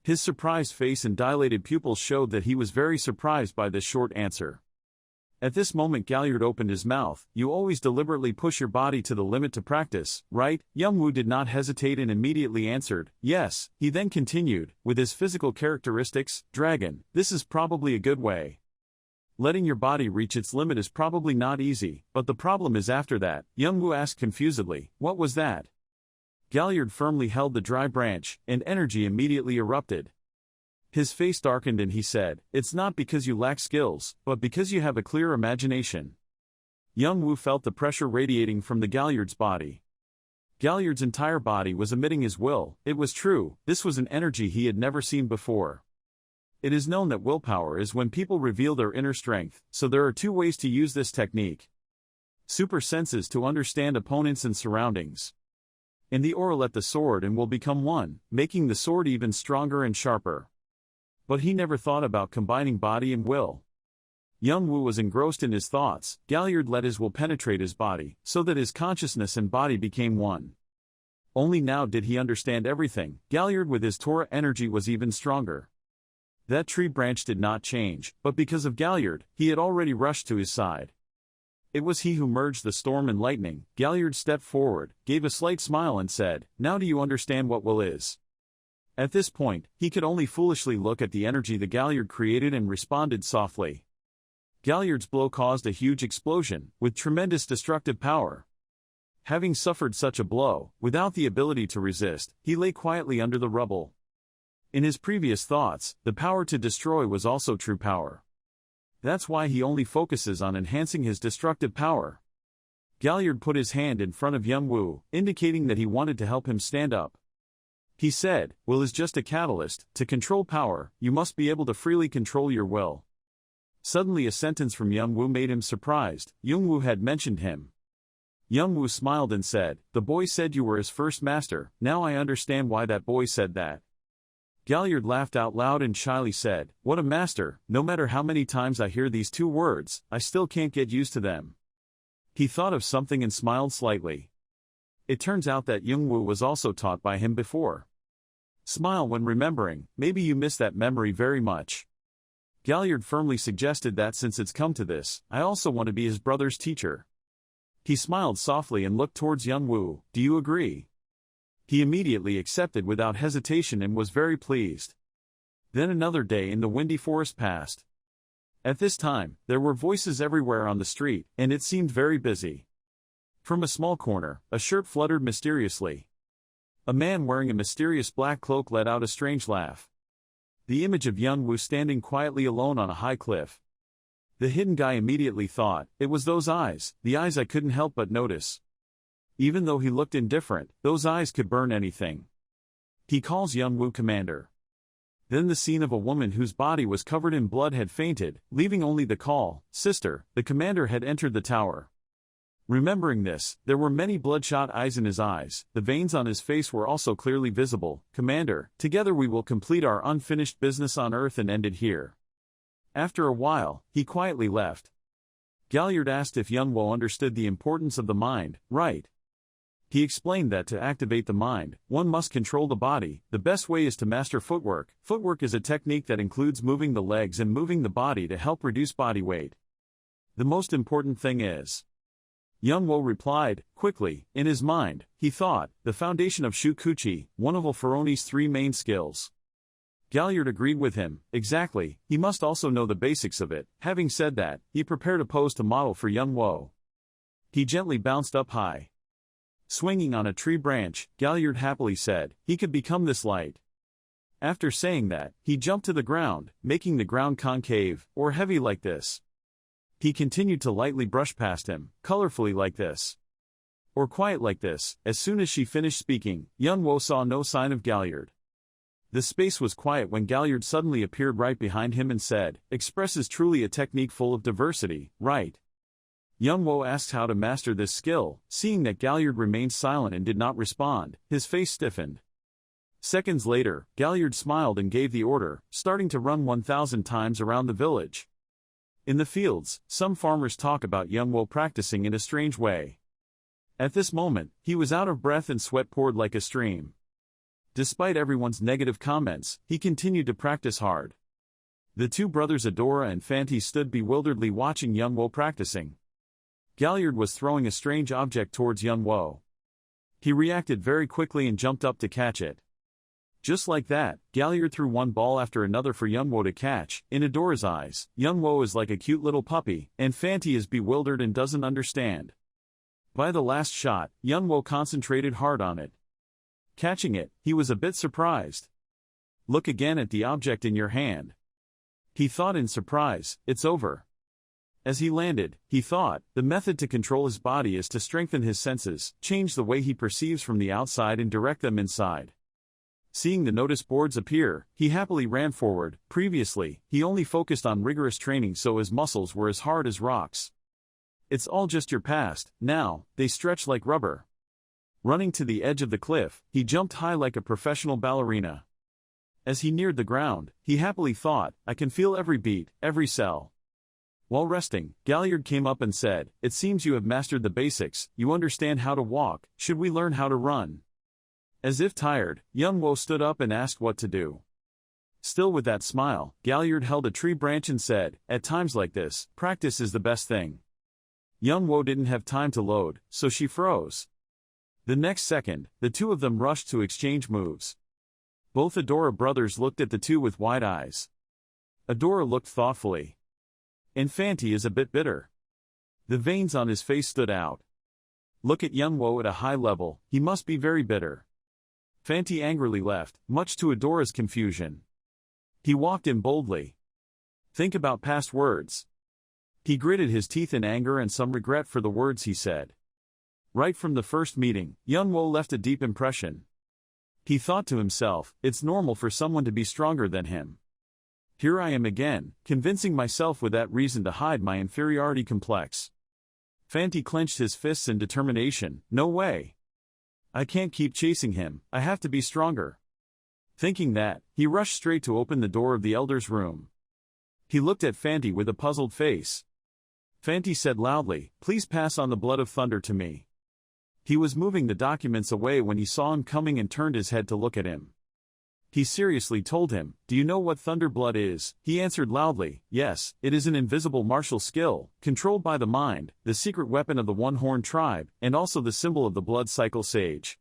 His surprised face and dilated pupils showed that he was very surprised by this short answer. At this moment Gallard opened his mouth, you always deliberately push your body to the limit to practice, right? Youngwoo did not hesitate and immediately answered, yes. He then continued, with his physical characteristics, dragon, this is probably a good way. Letting your body reach its limit is probably not easy, but the problem is after that. Youngwoo asked confusedly, what was that? Gallard firmly held the dry branch, and energy immediately erupted. His face darkened and he said, it's not because you lack skills, but because you have a clear imagination. Youngwoo felt the pressure radiating from the Gallard's body. Gallard's entire body was emitting his will. It was true, this was an energy he had never seen before. It is known that willpower is when people reveal their inner strength, so there are two ways to use this technique. Super senses to understand opponents and surroundings. In the aura let the sword and will become one, making the sword even stronger and sharper. But he never thought about combining body and will. Youngwoo was engrossed in his thoughts. Gallard let his will penetrate his body, so that his consciousness and body became one. Only now did he understand everything. Gallard with his Torah energy was even stronger. That tree branch did not change, but because of Gallard, he had already rushed to his side. It was he who merged the storm and lightning. Gallard stepped forward, gave a slight smile and said, now do you understand what will is? At this point, he could only foolishly look at the energy the Gallard created and responded softly. Gallard's blow caused a huge explosion, with tremendous destructive power. Having suffered such a blow, without the ability to resist, he lay quietly under the rubble. In his previous thoughts, the power to destroy was also true power. That's why he only focuses on enhancing his destructive power. Gallard put his hand in front of Young-woo, indicating that he wanted to help him stand up. He said, "Will is just a catalyst. To control power, you must be able to freely control your will." Suddenly a sentence from Young-woo made him surprised. Young-woo had mentioned him. Young-woo smiled and said, "The boy said you were his first master. Now I understand why that boy said that." Gallard laughed out loud and shyly said, "What a master, no matter how many times I hear these two words, I still can't get used to them." He thought of something and smiled slightly. It turns out that Young-woo was also taught by him before. Smile when remembering, maybe you miss that memory very much. Gallard firmly suggested that since it's come to this, I also want to be his brother's teacher. He smiled softly and looked towards Young-woo. "Do you agree?" He immediately accepted without hesitation and was very pleased. Then another day in the windy forest passed. At this time, there were voices everywhere on the street, and it seemed very busy. From a small corner, a shirt fluttered mysteriously. A man wearing a mysterious black cloak let out a strange laugh. The image of Young-woo standing quietly alone on a high cliff. The hidden guy immediately thought, it was those eyes, the eyes I couldn't help but notice. Even though he looked indifferent, those eyes could burn anything. He calls Young-woo commander. Then the scene of a woman whose body was covered in blood had fainted, leaving only the call, "Sister." The commander had entered the tower. Remembering this, there were many bloodshot eyes in his eyes, the veins on his face were also clearly visible. "Commander, together we will complete our unfinished business on Earth and end it here." After a while, he quietly left. Gallard asked if Young-woo understood the importance of the mind. "Right." He explained that to activate the mind, one must control the body. The best way is to master footwork. Footwork is a technique that includes moving the legs and moving the body to help reduce body weight. The most important thing is. Young-woo replied, quickly. In his mind, he thought, the foundation of Shukuchi, one of Alfaroni's three main skills. Gallard agreed with him. Exactly, he must also know the basics of it. Having said that, he prepared a pose to model for Young-woo. He gently bounced up high. Swinging on a tree branch, Gallard happily said, he could become this light. After saying that, he jumped to the ground, making the ground concave, or heavy like this. He continued to lightly brush past him, colorfully like this. Or quiet like this. As soon as she finished speaking, Young-woo saw no sign of Gallard. The space was quiet when Gallard suddenly appeared right behind him and said, "Express is truly a technique full of diversity, right?" Young-woo asked how to master this skill. Seeing that Gallard remained silent and did not respond, his face stiffened. Seconds later, Gallard smiled and gave the order, starting to run 1,000 times around the village. In the fields, some farmers talk about Young-woo practicing in a strange way. At this moment, he was out of breath and sweat poured like a stream. Despite everyone's negative comments, he continued to practice hard. The two brothers Adora and Fanti stood bewilderedly watching Young-woo practicing. Gallard was throwing a strange object towards Young-woo. He reacted very quickly and jumped up to catch it. Just like that, Gallard threw one ball after another for Young-woo to catch. In Adora's eyes, Young-woo is like a cute little puppy, and Fanti is bewildered and doesn't understand. By the last shot, Young-woo concentrated hard on it. Catching it, he was a bit surprised. Look again at the object in your hand. He thought in surprise, it's over. As he landed, he thought, the method to control his body is to strengthen his senses, change the way he perceives from the outside and direct them inside. Seeing the notice boards appear, he happily ran forward. Previously, he only focused on rigorous training so his muscles were as hard as rocks. It's all just your past, now, they stretch like rubber. Running to the edge of the cliff, he jumped high like a professional ballerina. As he neared the ground, he happily thought, I can feel every beat, every cell. While resting, Gallard came up and said, it seems you have mastered the basics, you understand how to walk, should we learn how to run? As if tired, Young-woo stood up and asked what to do. Still with that smile, Gallard held a tree branch and said, at times like this, practice is the best thing. Young-woo didn't have time to load, so she froze. The next second, the two of them rushed to exchange moves. Both Adora brothers looked at the two with wide eyes. Adora looked thoughtfully. And Fanti is a bit bitter. The veins on his face stood out. Look at Young-woo at a high level, he must be very bitter. Fanti angrily left, much to Adora's confusion. He walked in boldly. Think about past words. He gritted his teeth in anger and some regret for the words he said. Right from the first meeting, young Wool left a deep impression. He thought to himself, it's normal for someone to be stronger than him. Here I am again, convincing myself with that reason to hide my inferiority complex. Fanti clenched his fists in determination. No way. I can't keep chasing him, I have to be stronger. Thinking that, he rushed straight to open the door of the elder's room. He looked at Fanti with a puzzled face. Fanti said loudly, please pass on the blood of thunder to me. He was moving the documents away when he saw him coming and turned his head to look at him. He seriously told him, do you know what thunder blood is? He answered loudly, yes, it is an invisible martial skill, controlled by the mind, the secret weapon of the one-horned tribe, and also the symbol of the blood cycle sage.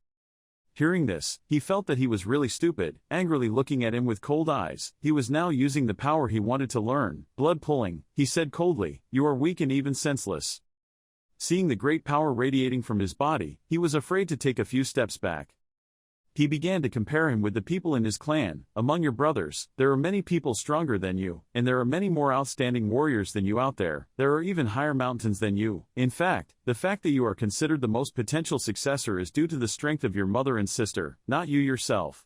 Hearing this, he felt that he was really stupid, angrily looking at him with cold eyes. He was now using the power he wanted to learn, blood pulling. He said coldly, you are weak and even senseless. Seeing the great power radiating from his body, he was afraid to take a few steps back. He began to compare him with the people in his clan. Among your brothers, there are many people stronger than you, and there are many more outstanding warriors than you out there. There are even higher mountains than you. In fact, the fact that you are considered the most potential successor is due to the strength of your mother and sister, not you yourself.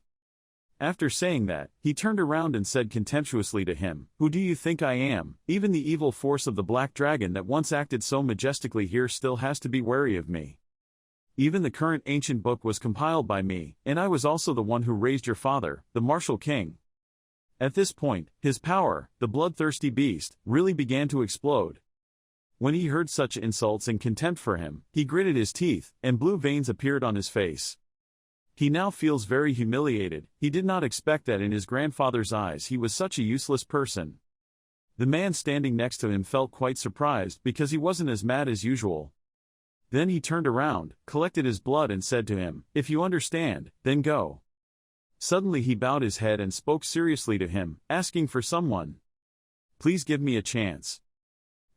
After saying that, he turned around and said contemptuously to him, who do you think I am? Even the evil force of the Black Dragon that once acted so majestically here still has to be wary of me. Even the current ancient book was compiled by me, and I was also the one who raised your father, the martial king. At this point, his power, the bloodthirsty beast, really began to explode. When he heard such insults and contempt for him, he gritted his teeth, and blue veins appeared on his face. He now feels very humiliated. He did not expect that in his grandfather's eyes he was such a useless person. The man standing next to him felt quite surprised because he wasn't as mad as usual. Then he turned around, collected his blood and said to him, if you understand, then go. Suddenly he bowed his head and spoke seriously to him, asking for someone. Please give me a chance.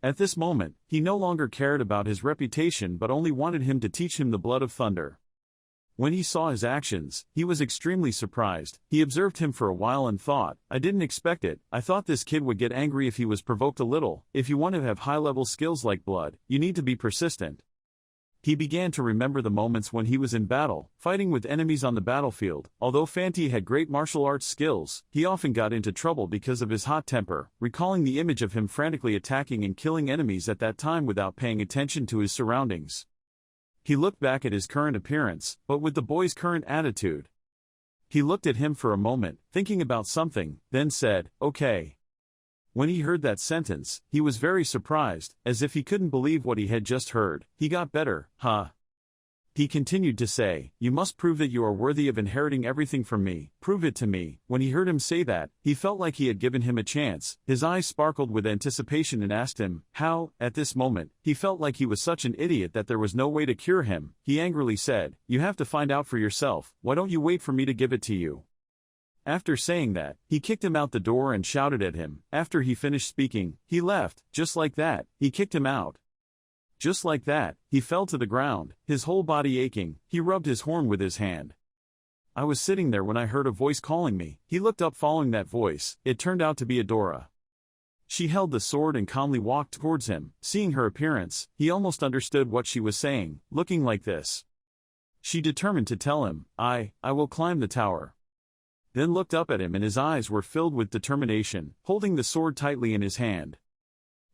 At this moment, he no longer cared about his reputation but only wanted him to teach him the blood of thunder. When he saw his actions, he was extremely surprised. He observed him for a while and thought, I didn't expect it. I thought this kid would get angry if he was provoked a little. If you want to have high-level skills like blood, you need to be persistent. He began to remember the moments when he was in battle, fighting with enemies on the battlefield. Although Fanti had great martial arts skills, he often got into trouble because of his hot temper, recalling the image of him frantically attacking and killing enemies at that time without paying attention to his surroundings. He looked back at his current appearance, but with the boy's current attitude. He looked at him for a moment, thinking about something, then said, okay. When he heard that sentence, he was very surprised, as if he couldn't believe what he had just heard. He got better, huh? He continued to say, you must prove that you are worthy of inheriting everything from me. Prove it to me. When he heard him say that, he felt like he had given him a chance. His eyes sparkled with anticipation and asked him, how? At this moment, he felt like he was such an idiot that there was no way to cure him. He angrily said, you have to find out for yourself. Why don't you wait for me to give it to you? After saying that, he kicked him out the door and shouted at him. After he finished speaking, he left. Just like that, he kicked him out. Just like that, he fell to the ground, his whole body aching. He rubbed his horn with his hand. I was sitting there when I heard a voice calling me. He looked up following that voice. It turned out to be Adora. She held the sword and calmly walked towards him. Seeing her appearance, he almost understood what she was saying, looking like this. She determined to tell him, I will climb the tower. Then looked up at him and his eyes were filled with determination, holding the sword tightly in his hand.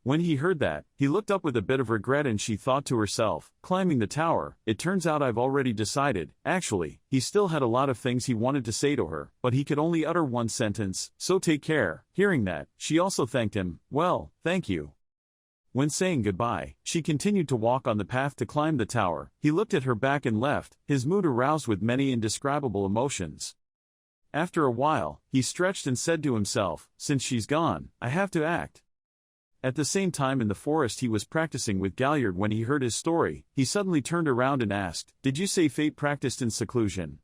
When he heard that, he looked up with a bit of regret and she thought to herself, climbing the tower, it turns out I've already decided. Actually, he still had a lot of things he wanted to say to her, but he could only utter one sentence, so take care. Hearing that, she also thanked him, well, thank you. When saying goodbye, she continued to walk on the path to climb the tower. He looked at her back and left, his mood aroused with many indescribable emotions. After a while, he stretched and said to himself, since she's gone, I have to act. At the same time in the forest he was practicing with Gallard when he heard his story, he suddenly turned around and asked, did you say fate practiced in seclusion?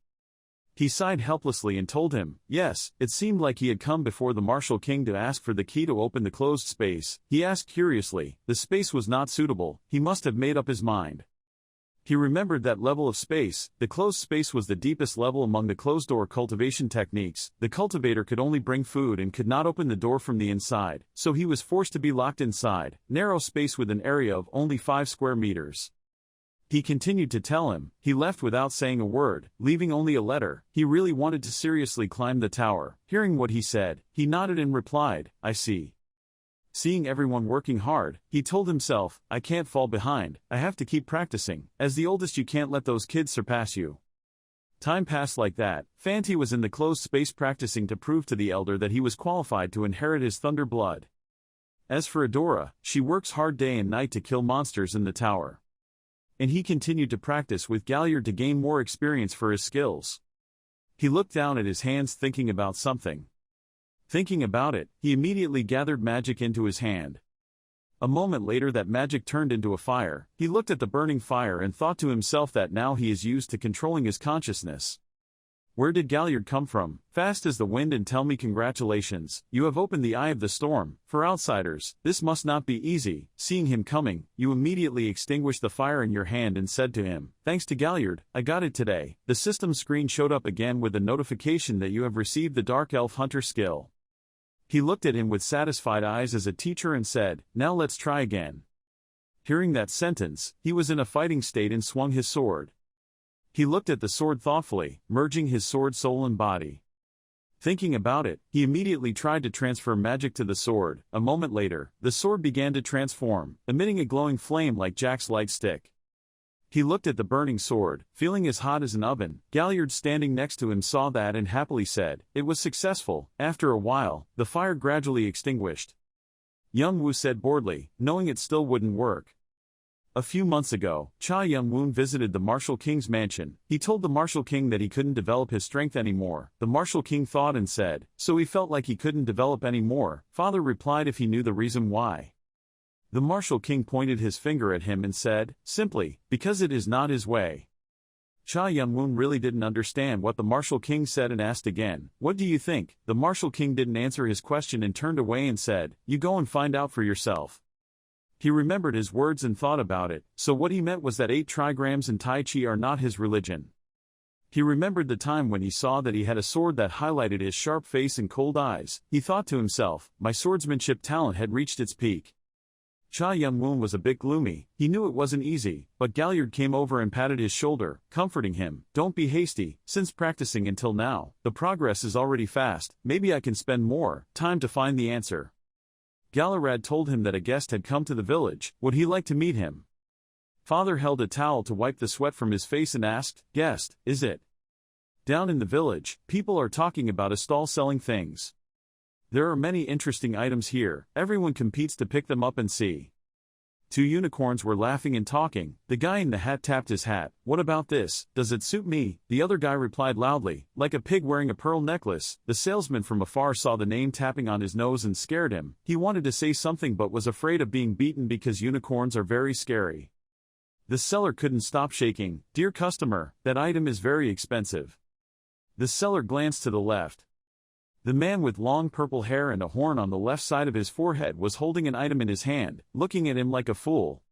He sighed helplessly and told him, yes. It seemed like he had come before the martial king to ask for the key to open the closed space. He asked curiously, the space was not suitable, he must have made up his mind. He remembered that level of space. The closed space was the deepest level among the closed-door cultivation techniques. The cultivator could only bring food and could not open the door from the inside, so he was forced to be locked inside, narrow space with an area of only 5 square meters. He continued to tell him. He left without saying a word, leaving only a letter. He really wanted to seriously climb the tower. Hearing what he said, he nodded and replied, "I see." Seeing everyone working hard, he told himself, "I can't fall behind, I have to keep practicing. As the oldest you can't let those kids surpass you." Time passed like that. Fanti was in the closed space practicing to prove to the elder that he was qualified to inherit his thunder blood. As for Adora, she works hard day and night to kill monsters in the tower. And he continued to practice with Gallard to gain more experience for his skills. He looked down at his hands thinking about something. Thinking about it, he immediately gathered magic into his hand. A moment later that magic turned into a fire. He looked at the burning fire and thought to himself that now he is used to controlling his consciousness. Where did Gallard come from? Fast as the wind, and tell me congratulations, you have opened the eye of the storm. For outsiders, this must not be easy. Seeing him coming, you immediately extinguished the fire in your hand and said to him, "Thanks to Gallard, I got it today." The system screen showed up again with the notification that you have received the Dark Elf Hunter skill. He looked at him with satisfied eyes as a teacher and said, "Now let's try again." Hearing that sentence, he was in a fighting state and swung his sword. He looked at the sword thoughtfully, merging his sword soul and body. Thinking about it, he immediately tried to transfer magic to the sword. A moment later, the sword began to transform, emitting a glowing flame like Jack's light stick. He looked at the burning sword, feeling as hot as an oven. Gallard standing next to him saw that and happily said, "It was successful." After a while, the fire gradually extinguished. Young Woo said boredly, knowing it still wouldn't work. A few months ago, Cha Young-woon visited the Martial King's mansion. He told the Martial King that he couldn't develop his strength anymore. The Martial King thought and said, "So he felt like he couldn't develop anymore?" Father replied if he knew the reason why. The Martial King pointed his finger at him and said, "Simply, because it is not his way." Cha Young-woon really didn't understand what the Martial King said and asked again, "What do you think?" The Martial King didn't answer his question and turned away and said, "You go and find out for yourself." He remembered his words and thought about it, so what he meant was that 8 trigrams and Tai Chi are not his religion. He remembered the time when he saw that he had a sword that highlighted his sharp face and cold eyes. He thought to himself, my swordsmanship talent had reached its peak. Cha Young-woon was a bit gloomy. He knew it wasn't easy, but Gallard came over and patted his shoulder, comforting him. "Don't be hasty, since practicing until now, the progress is already fast. Maybe I can spend more time to find the answer." Gallard told him that a guest had come to the village. Would he like to meet him? Father held a towel to wipe the sweat from his face and asked, "Guest, is it?" Down in the village, people are talking about a stall selling things. There are many interesting items here. Everyone competes to pick them up and see. 2 unicorns were laughing and talking. The guy in the hat tapped his hat. "What about this? Does it suit me?" The other guy replied loudly, "Like a pig wearing a pearl necklace." The salesman from afar saw the name tapping on his nose and scared him. He wanted to say something but was afraid of being beaten because unicorns are very scary. The seller couldn't stop shaking. "Dear customer, that item is very expensive." The seller glanced to the left. The man with long purple hair and a horn on the left side of his forehead was holding an item in his hand, looking at him like a fool.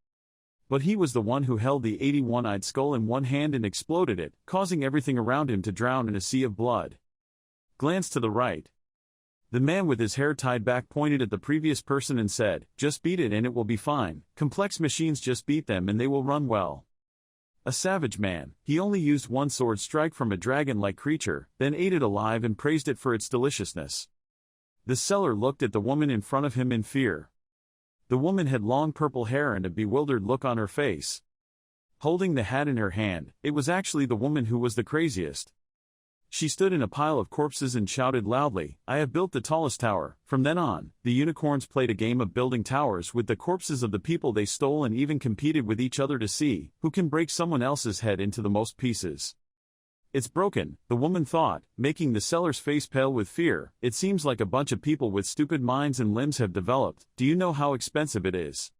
But he was the one who held the 81-eyed skull in one hand and exploded it, causing everything around him to drown in a sea of blood. Glance to the right. The man with his hair tied back pointed at the previous person and said, "Just beat it and it will be fine. Complex machines just beat them and they will run well." A savage man, he only used one sword strike from a dragon-like creature, then ate it alive and praised it for its deliciousness. The seller looked at the woman in front of him in fear. The woman had long purple hair and a bewildered look on her face. Holding the hat in her hand, it was actually the woman who was the craziest. She stood in a pile of corpses and shouted loudly, "I have built the tallest tower." From then on, the unicorns played a game of building towers with the corpses of the people they stole and even competed with each other to see who can break someone else's head into the most pieces. "It's broken," the woman thought, making the seller's face pale with fear. "It seems like a bunch of people with stupid minds and limbs have developed. Do you know how expensive it is?"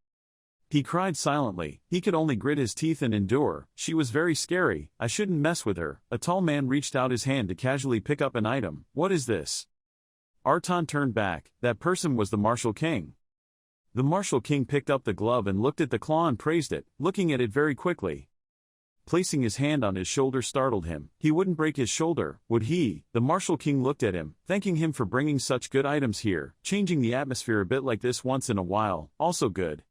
He cried silently. He could only grit his teeth and endure. She was very scary. "I shouldn't mess with her." A tall man reached out his hand to casually pick up an item. "What is this?" Arton turned back. That person was the Martial King. The Martial King picked up the glove and looked at the claw and praised it, looking at it very quickly. Placing his hand on his shoulder startled him. He wouldn't break his shoulder, would he? The Martial King looked at him, thanking him for bringing such good items here, changing the atmosphere a bit like this once in a while, also good.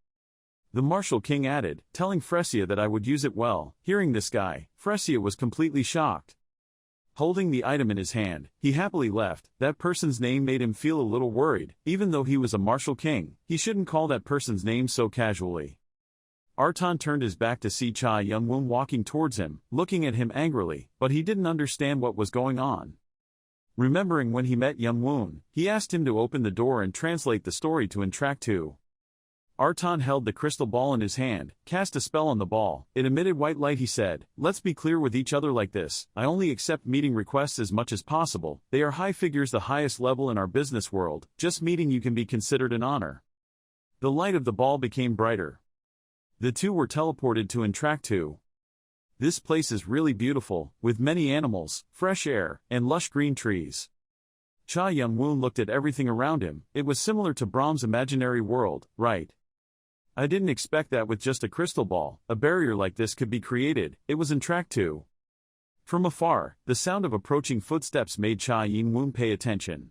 The Martial King added, telling Fresia that I would use it well. Hearing this guy, Fresia was completely shocked. Holding the item in his hand, he happily left. That person's name made him feel a little worried. Even though he was a Martial King, he shouldn't call that person's name so casually. Aron turned his back to see Cha Young-woon walking towards him, looking at him angrily, but he didn't understand what was going on. Remembering when he met Young-woon, he asked him to open the door and translate the story to Entract 2. Aron held the crystal ball in his hand, cast a spell on the ball. It emitted white light. He said, "Let's be clear with each other like this. I only accept meeting requests as much as possible. They are high figures, the highest level in our business world. Just meeting you can be considered an honor." The light of the ball became brighter. The two were teleported to Entract 2. This place is really beautiful, with many animals, fresh air, and lush green trees. Cha Young-woon looked at everything around him. It was similar to Brahm's imaginary world, right? I didn't expect that with just a crystal ball, a barrier like this could be created. It was Entract 2. From afar, the sound of approaching footsteps made Cha Young-woon pay attention.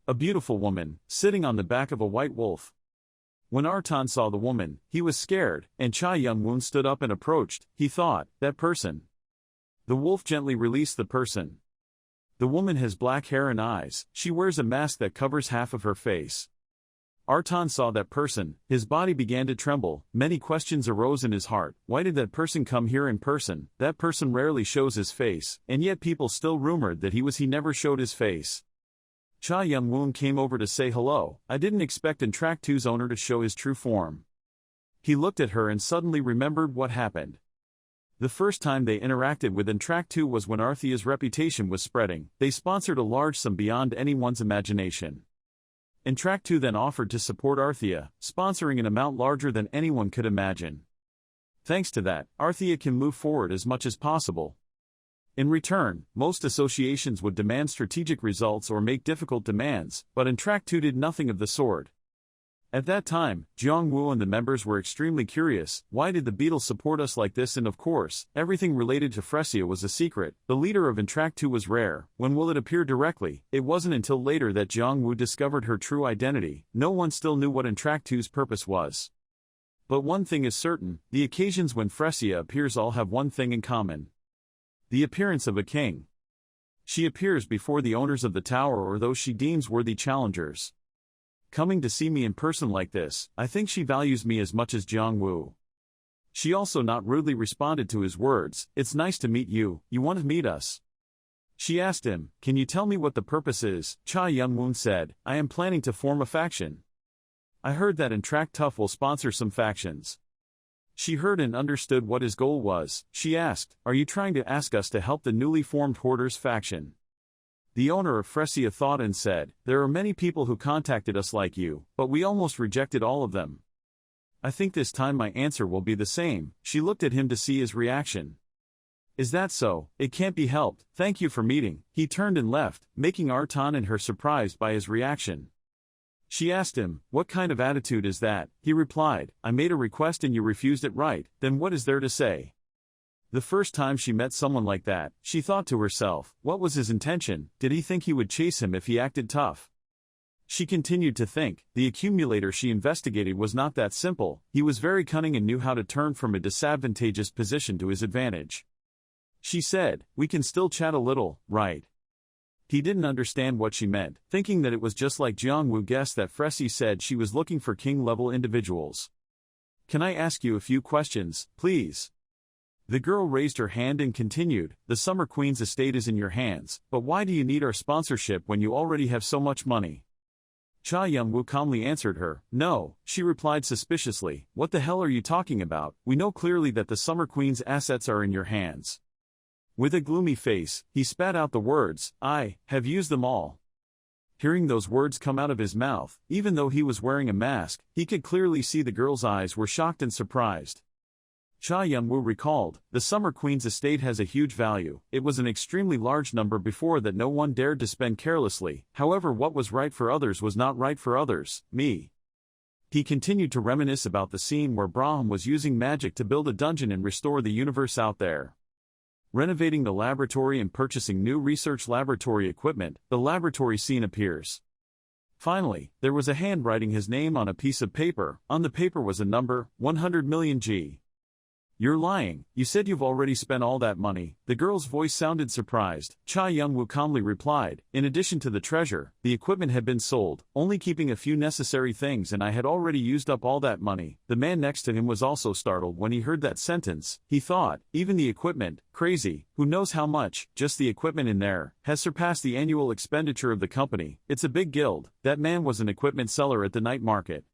A beautiful woman, sitting on the back of a white wolf. When Aron saw the woman, he was scared, and Cha Young-woon stood up and approached. He thought, that person. The wolf gently released the person. The woman has black hair and eyes. She wears a mask that covers half of her face. Aron saw that person. His body began to tremble. Many questions arose in his heart. Why did that person come here in person? That person rarely shows his face, and yet people still rumored that he never showed his face. Cha Young-woon came over to say hello. I didn't expect Entract 2's owner to show his true form. He looked at her and suddenly remembered what happened. The first time they interacted with Entract 2 was when Arthea's reputation was spreading. They sponsored a large sum beyond anyone's imagination. Entract 2 then offered to support Arthea, sponsoring an amount larger than anyone could imagine. Thanks to that, Arthea can move forward as much as possible. In return, most associations would demand strategic results or make difficult demands, but Entract 2 did nothing of the sort. At that time, Jong-woo and the members were extremely curious. Why did the beetle support us like this? And of course, everything related to Fresia was a secret. The leader of Entract 2 was rare. When will it appear directly? It wasn't until later that Jong-woo discovered her true identity. No one still knew what Entract 2's purpose was. But one thing is certain, the occasions when Fresia appears all have one thing in common. The appearance of a king. She appears before the owners of the tower or those she deems worthy challengers. Coming to see me in person like this, I think she values me as much as Jong-woo. She also not rudely responded to his words. It's nice to meet you. You want to meet us? She asked him, can you tell me what the purpose is? Cha Young-woon said, I am planning to form a faction. I heard that Entract Tough will sponsor some factions. She heard and understood what his goal was. She asked, are you trying to ask us to help the newly formed Hoarders faction? The owner of Fresia thought and said, there are many people who contacted us like you, but we almost rejected all of them. I think this time my answer will be the same. She looked at him to see his reaction. Is that so? It can't be helped. Thank you for meeting. He turned and left, making Aron and her surprised by his reaction. She asked him, what kind of attitude is that? He replied, I made a request and you refused it, right? Then what is there to say? The first time she met someone like that, she thought to herself, what was his intention? Did he think he would chase him if he acted tough? She continued to think, the accumulator she investigated was not that simple. He was very cunning and knew how to turn from a disadvantageous position to his advantage. She said, we can still chat a little, right? He didn't understand what she meant, thinking that it was just like Jong-woo guessed that Fresia said she was looking for king-level individuals. Can I ask you a few questions, please? The girl raised her hand and continued, the Summer Queen's estate is in your hands, but why do you need our sponsorship when you already have so much money? Cha Young-woo calmly answered her, no, she replied suspiciously, what the hell are you talking about? We know clearly that the Summer Queen's assets are in your hands. With a gloomy face, he spat out the words, I have used them all. Hearing those words come out of his mouth, even though he was wearing a mask, he could clearly see the girl's eyes were shocked and surprised. Cha Young-woo recalled, the Summer Queen's estate has a huge value. It was an extremely large number before that no one dared to spend carelessly. However, what was right for others was not right for others, me. He continued to reminisce about the scene where Brahm was using magic to build a dungeon and restore the universe out there. Renovating the laboratory and purchasing new research laboratory equipment, the laboratory scene appears. Finally, there was a hand writing his name on a piece of paper. On the paper was a number, 100 million G. You're lying, you said you've already spent all that money. The girl's voice sounded surprised. Cha Young-woo calmly replied, in addition to the treasure, the equipment had been sold, only keeping a few necessary things, and I had already used up all that money. The man next to him was also startled when he heard that sentence. He thought, even the equipment, crazy, who knows how much, just the equipment in there, has surpassed the annual expenditure of the company. It's a big guild. That man was an equipment seller at the night market.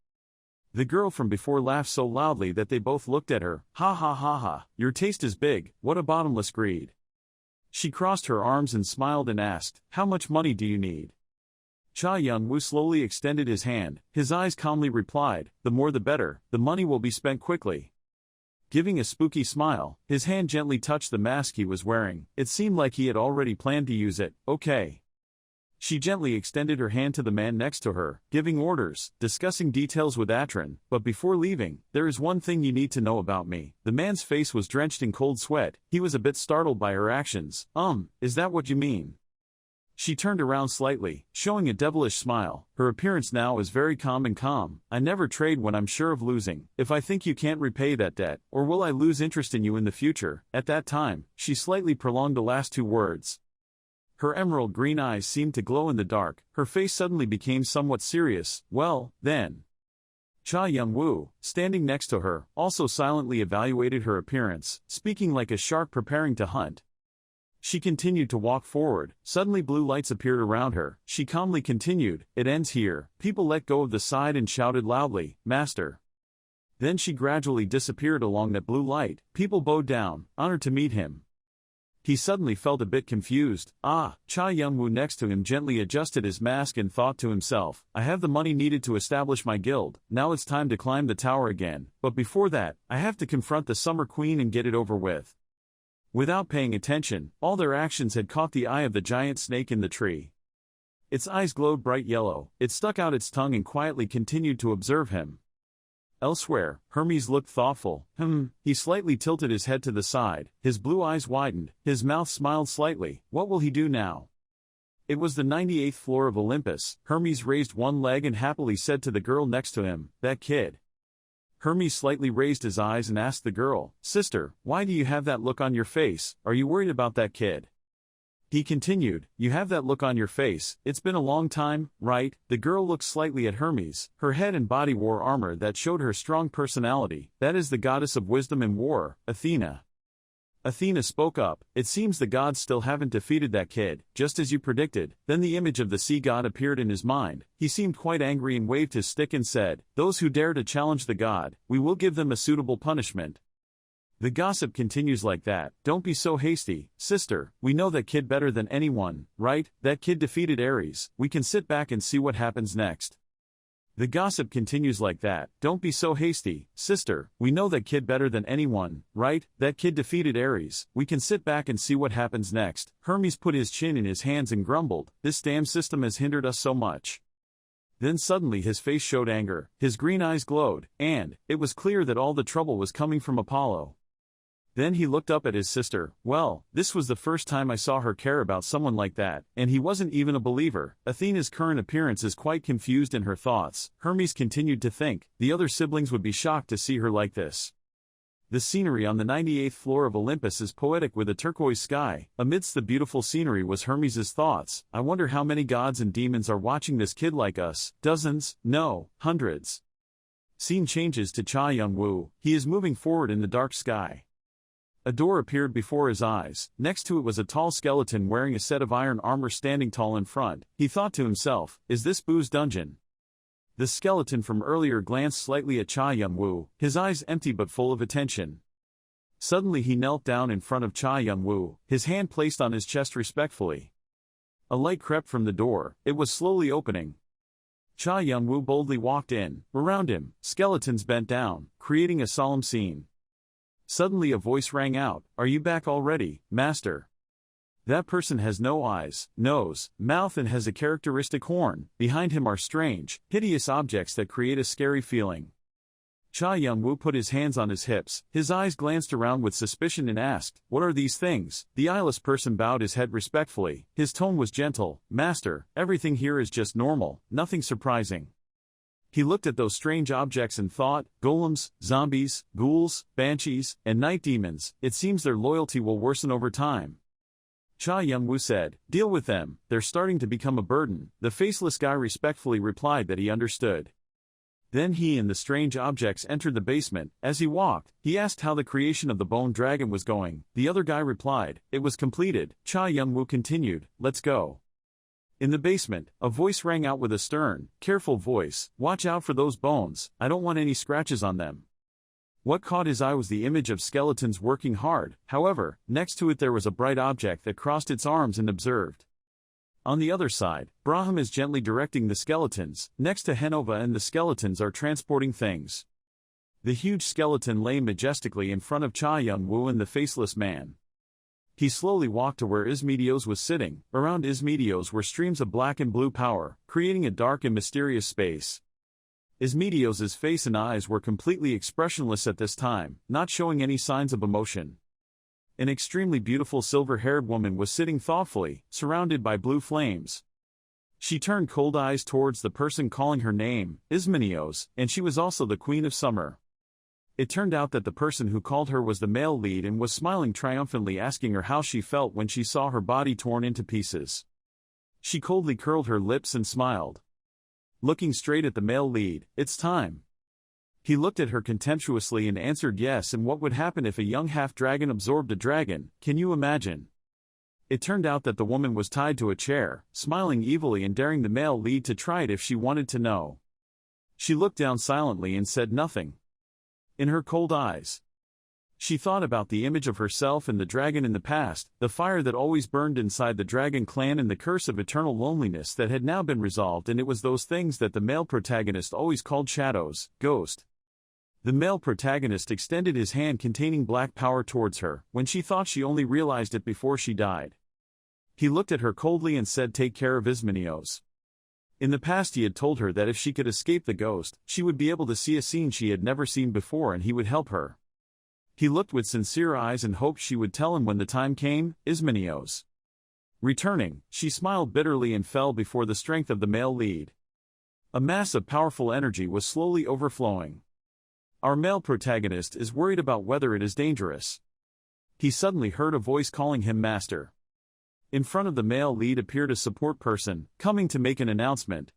The girl from before laughed so loudly that they both looked at her. Ha ha ha ha, your taste is big, what a bottomless greed. She crossed her arms and smiled and asked, how much money do you need? Cha Young-woo slowly extended his hand, his eyes calmly replied, the more the better, the money will be spent quickly. Giving a spooky smile, his hand gently touched the mask he was wearing. It seemed like he had already planned to use it. Okay. She gently extended her hand to the man next to her, giving orders, discussing details with Aron. But before leaving, there is one thing you need to know about me. The man's face was drenched in cold sweat. He was a bit startled by her actions. Is that what you mean? She turned around slightly, showing a devilish smile. Her appearance now is very calm and calm. I never trade when I'm sure of losing. If I think you can't repay that debt, or will I lose interest in you in the future? At that time, she slightly prolonged the last two words. Her emerald green eyes seemed to glow in the dark. Her face suddenly became somewhat serious. Well, then. Cha Young-woo, standing next to her, also silently evaluated her appearance, speaking like a shark preparing to hunt. She continued to walk forward. Suddenly blue lights appeared around her. She calmly continued, it ends here. People let go of the side and shouted loudly, Master. Then she gradually disappeared along that blue light. People bowed down, honored to meet him. He suddenly felt a bit confused. Cha Young-woo next to him gently adjusted his mask and thought to himself, I have the money needed to establish my guild, now it's time to climb the tower again, but before that, I have to confront the Summer Queen and get it over with. Without paying attention, all their actions had caught the eye of the giant snake in the tree. Its eyes glowed bright yellow, it stuck out its tongue and quietly continued to observe him. Elsewhere, Hermes looked thoughtful. He slightly tilted his head to the side, his blue eyes widened, his mouth smiled slightly. What will he do now? It was the 98th floor of Olympus. Hermes raised one leg and happily said to the girl next to him, that kid. Hermes slightly raised his eyes and asked the girl, Sister, why do you have that look on your face? Are you worried about that kid? He continued, you have that look on your face, it's been a long time, right? The girl looked slightly at Hermes. Her head and body wore armor that showed her strong personality. That is the goddess of wisdom and war, Athena. Athena spoke up, it seems the gods still haven't defeated that kid, just as you predicted. Then the image of the sea god appeared in his mind. He seemed quite angry and waved his stick and said, those who dare to challenge the god, we will give them a suitable punishment. The gossip continues like that. Don't be so hasty, sister, we know that kid better than anyone, right? That kid defeated Ares, we can sit back and see what happens next. The gossip continues like that. Don't be so hasty, sister, we know that kid better than anyone, right? That kid defeated Ares, we can sit back and see what happens next. Hermes put his chin in his hands and grumbled, this damn system has hindered us so much. Then suddenly his face showed anger, his green eyes glowed, and it was clear that all the trouble was coming from Apollo. Then he looked up at his sister. Well, this was the first time I saw her care about someone like that, and he wasn't even a believer. Athena's current appearance is quite confused in her thoughts. Hermes continued to think, the other siblings would be shocked to see her like this. The scenery on the 98th floor of Olympus is poetic with a turquoise sky. Amidst the beautiful scenery was Hermes's thoughts. I wonder how many gods and demons are watching this kid like us. Dozens? No, hundreds. Scene changes to Cha Young-woo. He is moving forward in the dark sky. A door appeared before his eyes. Next to it was a tall skeleton wearing a set of iron armor standing tall in front. He thought to himself, is this Boo's dungeon? The skeleton from earlier glanced slightly at Cha Young-woo, his eyes empty but full of attention. Suddenly he knelt down in front of Cha Young-woo, his hand placed on his chest respectfully. A light crept from the door, it was slowly opening. Cha Young-woo boldly walked in. Around him, skeletons bent down, creating a solemn scene. Suddenly a voice rang out, are you back already, master? That person has no eyes, nose, mouth and has a characteristic horn. Behind him are strange, hideous objects that create a scary feeling. Cha Young-woo put his hands on his hips, his eyes glanced around with suspicion and asked, "What are these things?" The eyeless person bowed his head respectfully, his tone was gentle, "Master, everything here is just normal, nothing surprising." He looked at those strange objects and thought, golems, zombies, ghouls, banshees, and night demons, it seems their loyalty will worsen over time. Cha Young-woo said, "Deal with them, they're starting to become a burden." The faceless guy respectfully replied that he understood. Then he and the strange objects entered the basement. As he walked, he asked how the creation of the bone dragon was going. The other guy replied, "It was completed." Cha Young-woo continued, "Let's go." In the basement, a voice rang out with a stern, careful voice, "Watch out for those bones, I don't want any scratches on them." What caught his eye was the image of skeletons working hard. However, next to it there was a bright object that crossed its arms and observed. On the other side, Braham is gently directing the skeletons. Next to Henova and the skeletons are transporting things. The huge skeleton lay majestically in front of Cha Young-woo and the faceless man. He slowly walked to where Ismedios was sitting. Around Ismedios were streams of black and blue power, creating a dark and mysterious space. Ismedios's face and eyes were completely expressionless at this time, not showing any signs of emotion. An extremely beautiful silver-haired woman was sitting thoughtfully, surrounded by blue flames. She turned cold eyes towards the person calling her name, Ismenios, and she was also the Queen of Summer. It turned out that the person who called her was the male lead and was smiling triumphantly, asking her how she felt when she saw her body torn into pieces. She coldly curled her lips and smiled. Looking straight at the male lead, "It's time." He looked at her contemptuously and answered yes. And what would happen if a young half-dragon absorbed a dragon, can you imagine? It turned out that the woman was tied to a chair, smiling evilly and daring the male lead to try it if she wanted to know. She looked down silently and said nothing. In her cold eyes, she thought about the image of herself and the dragon in the past, the fire that always burned inside the dragon clan and the curse of eternal loneliness that had now been resolved, and it was those things that the male protagonist always called shadows, ghost. The male protagonist extended his hand containing black power towards her, when she thought she only realized it before she died. He looked at her coldly and said, "Take care of Ismenios." In the past he had told her that if she could escape the ghost, she would be able to see a scene she had never seen before and he would help her. He looked with sincere eyes and hoped she would tell him when the time came. Ismenios. Returning, she smiled bitterly and fell before the strength of the male lead. A mass of powerful energy was slowly overflowing. Our male protagonist is worried about whether it is dangerous. He suddenly heard a voice calling him master. In front of the male lead appeared a support person, coming to make an announcement.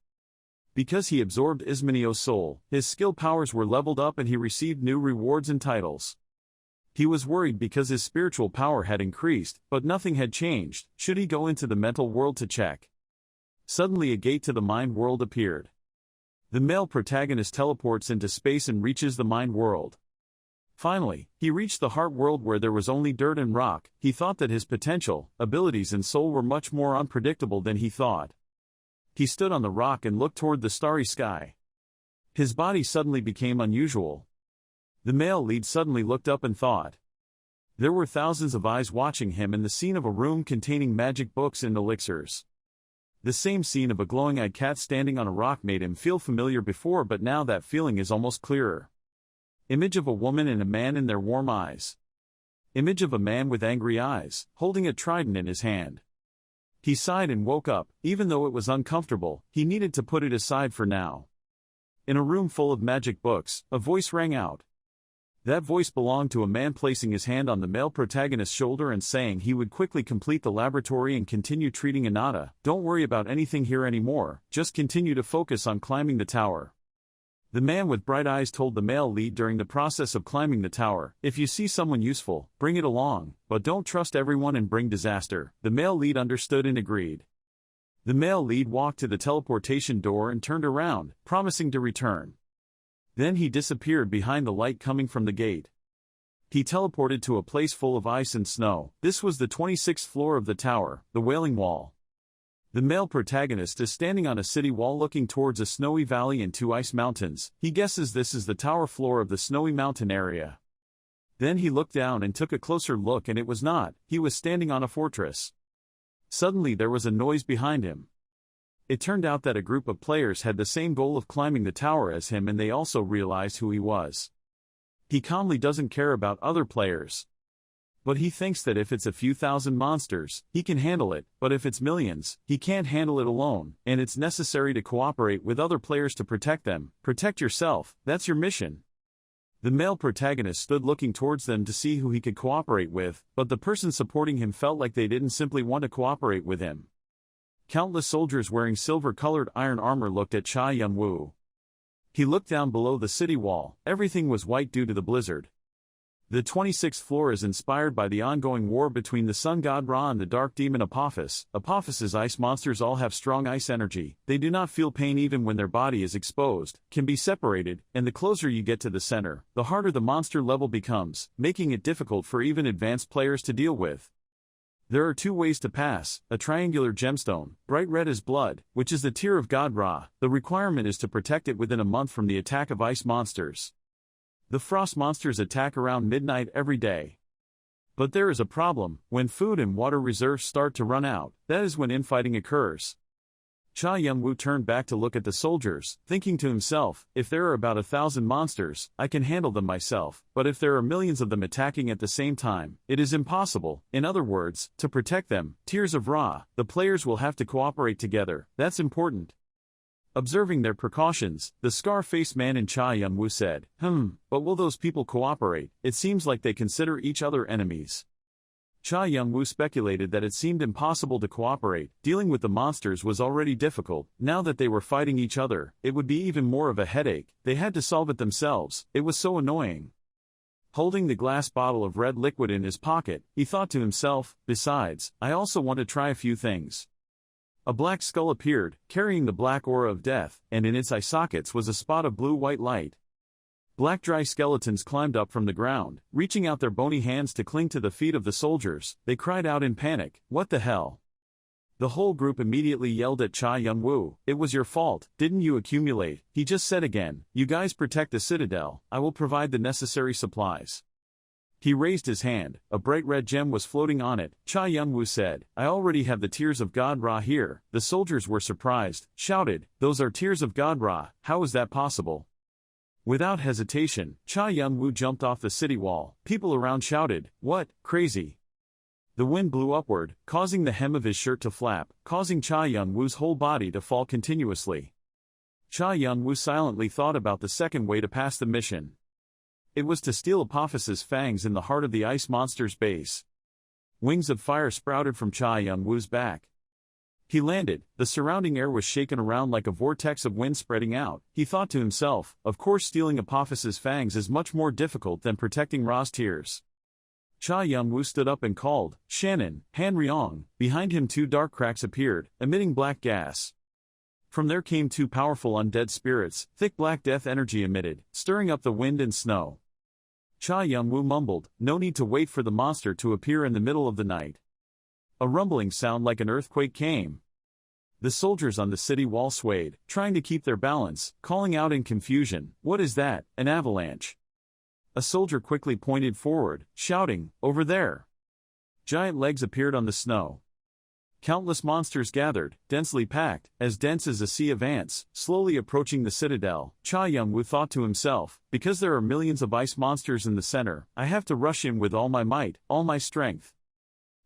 Because he absorbed Ismenios' soul, his skill powers were leveled up and he received new rewards and titles. He was worried because his spiritual power had increased, but nothing had changed. Should he go into the mental world to check? Suddenly a gate to the mind world appeared. The male protagonist teleports into space and reaches the mind world. Finally, he reached the heart world where there was only dirt and rock. He thought that his potential, abilities and soul were much more unpredictable than he thought. He stood on the rock and looked toward the starry sky. His body suddenly became unusual. The male lead suddenly looked up and thought. There were thousands of eyes watching him in the scene of a room containing magic books and elixirs. The same scene of a glowing-eyed cat standing on a rock made him feel familiar before, but now that feeling is almost clearer. Image of a woman and a man in their warm eyes. Image of a man with angry eyes, holding a trident in his hand. He sighed and woke up. Even though it was uncomfortable, he needed to put it aside for now. In a room full of magic books, a voice rang out. That voice belonged to a man placing his hand on the male protagonist's shoulder and saying he would quickly complete the laboratory and continue treating Anata. Don't worry about anything here anymore, just continue to focus on climbing the tower. The man with bright eyes told the male lead during the process of climbing the tower, if you see someone useful, bring it along, but don't trust everyone and bring disaster. The male lead understood and agreed. The male lead walked to the teleportation door and turned around, promising to return. Then he disappeared behind the light coming from the gate. He teleported to a place full of ice and snow. This was the 26th floor of the tower, the Wailing Wall. The male protagonist is standing on a city wall looking towards a snowy valley and two ice mountains. He guesses this is the tower floor of the snowy mountain area. Then he looked down and took a closer look, and it was not. He was standing on a fortress. Suddenly there was a noise behind him. It turned out that a group of players had the same goal of climbing the tower as him, and they also realized who he was. He calmly doesn't care about other players. But he thinks that if it's a few thousand monsters, he can handle it, but if it's millions, he can't handle it alone, and it's necessary to cooperate with other players to protect them. Protect yourself, that's your mission. The male protagonist stood looking towards them to see who he could cooperate with, but the person supporting him felt like they didn't simply want to cooperate with him. Countless soldiers wearing silver-colored iron armor looked at Cha Yun-woo. He looked down below the city wall. Everything was white due to the blizzard. The 26th floor is inspired by the ongoing war between the sun god Ra and the dark demon Apophis. Apophis' ice monsters all have strong ice energy. They do not feel pain even when their body is exposed, can be separated, and the closer you get to the center, the harder the monster level becomes, making it difficult for even advanced players to deal with. There are two ways to pass: a triangular gemstone, bright red as blood, which is the tier of God Ra. The requirement is to protect it within a month from the attack of ice monsters. The frost monsters attack around midnight every day. But there is a problem: when food and water reserves start to run out, that is when infighting occurs. Cha Yun-woo turned back to look at the soldiers, thinking to himself, if there are about 1,000 monsters, I can handle them myself, but if there are millions of them attacking at the same time, it is impossible. In other words, to protect them, Tears of Ra, the players will have to cooperate together. That's important. Observing their precautions, the scar-faced man in Cha Yun-woo said, but will those people cooperate? It seems like they consider each other enemies. Cha Yun-woo speculated that it seemed impossible to cooperate. Dealing with the monsters was already difficult. Now that they were fighting each other, it would be even more of a headache. They had to solve it themselves. It was so annoying. Holding the glass bottle of red liquid in his pocket, he thought to himself, besides, I also want to try a few things. A black skull appeared, carrying the black aura of death, and in its eye sockets was a spot of blue-white light. Black dry skeletons climbed up from the ground, reaching out their bony hands to cling to the feet of the soldiers. They cried out in panic, "What the hell?" The whole group immediately yelled at Cha Yun-woo, "It was your fault, didn't you accumulate?" He just said again, "You guys protect the citadel, I will provide the necessary supplies." He raised his hand, a bright red gem was floating on it. Cha Yun-woo said, "I already have the Tears of God Ra here." The soldiers were surprised, shouted, "Those are Tears of God Ra, how is that possible?" Without hesitation, Cha Yun-woo jumped off the city wall. People around shouted, "What, crazy?" The wind blew upward, causing the hem of his shirt to flap, causing Cha Yun-woo's whole body to fall continuously. Cha Yun-woo silently thought about the second way to pass the mission. It was to steal Apophis's fangs in the heart of the ice monster's base. Wings of fire sprouted from Cha Yun-woo's back. He landed. The surrounding air was shaken around like a vortex of wind spreading out. He thought to himself, of course stealing Apophis's fangs is much more difficult than protecting Ra's tears. Cha Yun-woo stood up and called, "Shannon, Han Ryong." Behind him two dark cracks appeared, emitting black gas. From there came two powerful undead spirits, thick black death energy emitted, stirring up the wind and snow. Cha Yun-woo mumbled, "No need to wait for the monster to appear in the middle of the night." A rumbling sound like an earthquake came. The soldiers on the city wall swayed, trying to keep their balance, calling out in confusion, "What is that, an avalanche?" A soldier quickly pointed forward, shouting, "Over there!" Giant legs appeared on the snow. Countless monsters gathered, densely packed, as dense as a sea of ants, slowly approaching the citadel. Cha Yun-woo thought to himself, because there are millions of ice monsters in the center, I have to rush in with all my might, all my strength.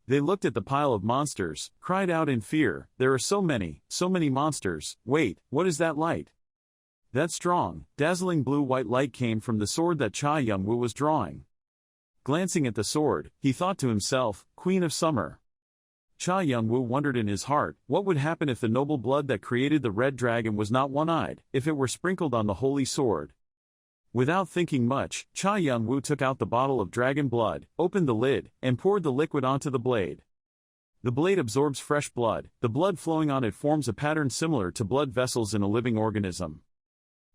They looked at the pile of monsters, cried out in fear, "There are so many monsters. Wait, what is that light?" That strong, dazzling blue-white light came from the sword that Cha Yun-woo was drawing. Glancing at the sword, he thought to himself, "Queen of Summer." Cha Yun-woo wondered in his heart, what would happen if the noble blood that created the red dragon was not one-eyed, if it were sprinkled on the holy sword? Without thinking much, Cha Yun-woo took out the bottle of dragon blood, opened the lid, and poured the liquid onto the blade. The blade absorbs fresh blood. The blood flowing on it forms a pattern similar to blood vessels in a living organism.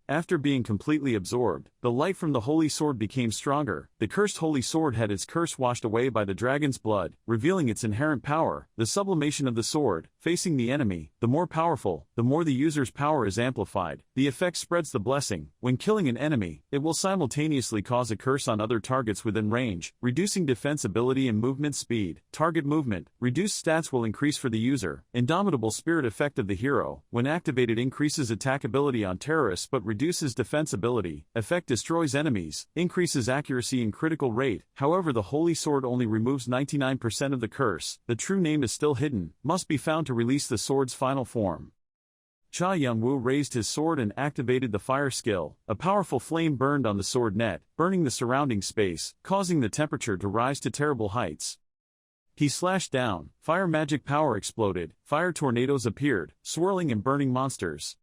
After being completely absorbed, the light from the holy sword became stronger. The cursed holy sword had its curse washed away by the dragon's blood, revealing its inherent power. The sublimation of the sword, facing the enemy, the more powerful, the more the user's power is amplified. The effect spreads the blessing. When killing an enemy, it will simultaneously cause a curse on other targets within range, reducing defense ability and movement speed. Target movement. Reduced stats will increase for the user. Indomitable spirit effect of the hero. When activated, increases attack ability on terrorists but reduces defense ability. Effect destroys enemies, increases accuracy and critical rate. However, the holy sword only removes 99% of the curse. The true name is still hidden, must be found to release the sword's final form. Cha Young-woo raised his sword and activated the fire skill. A powerful flame burned on the sword net, burning the surrounding space, causing the temperature to rise to terrible heights. He slashed down, fire magic power exploded, fire tornadoes appeared, swirling and burning monsters.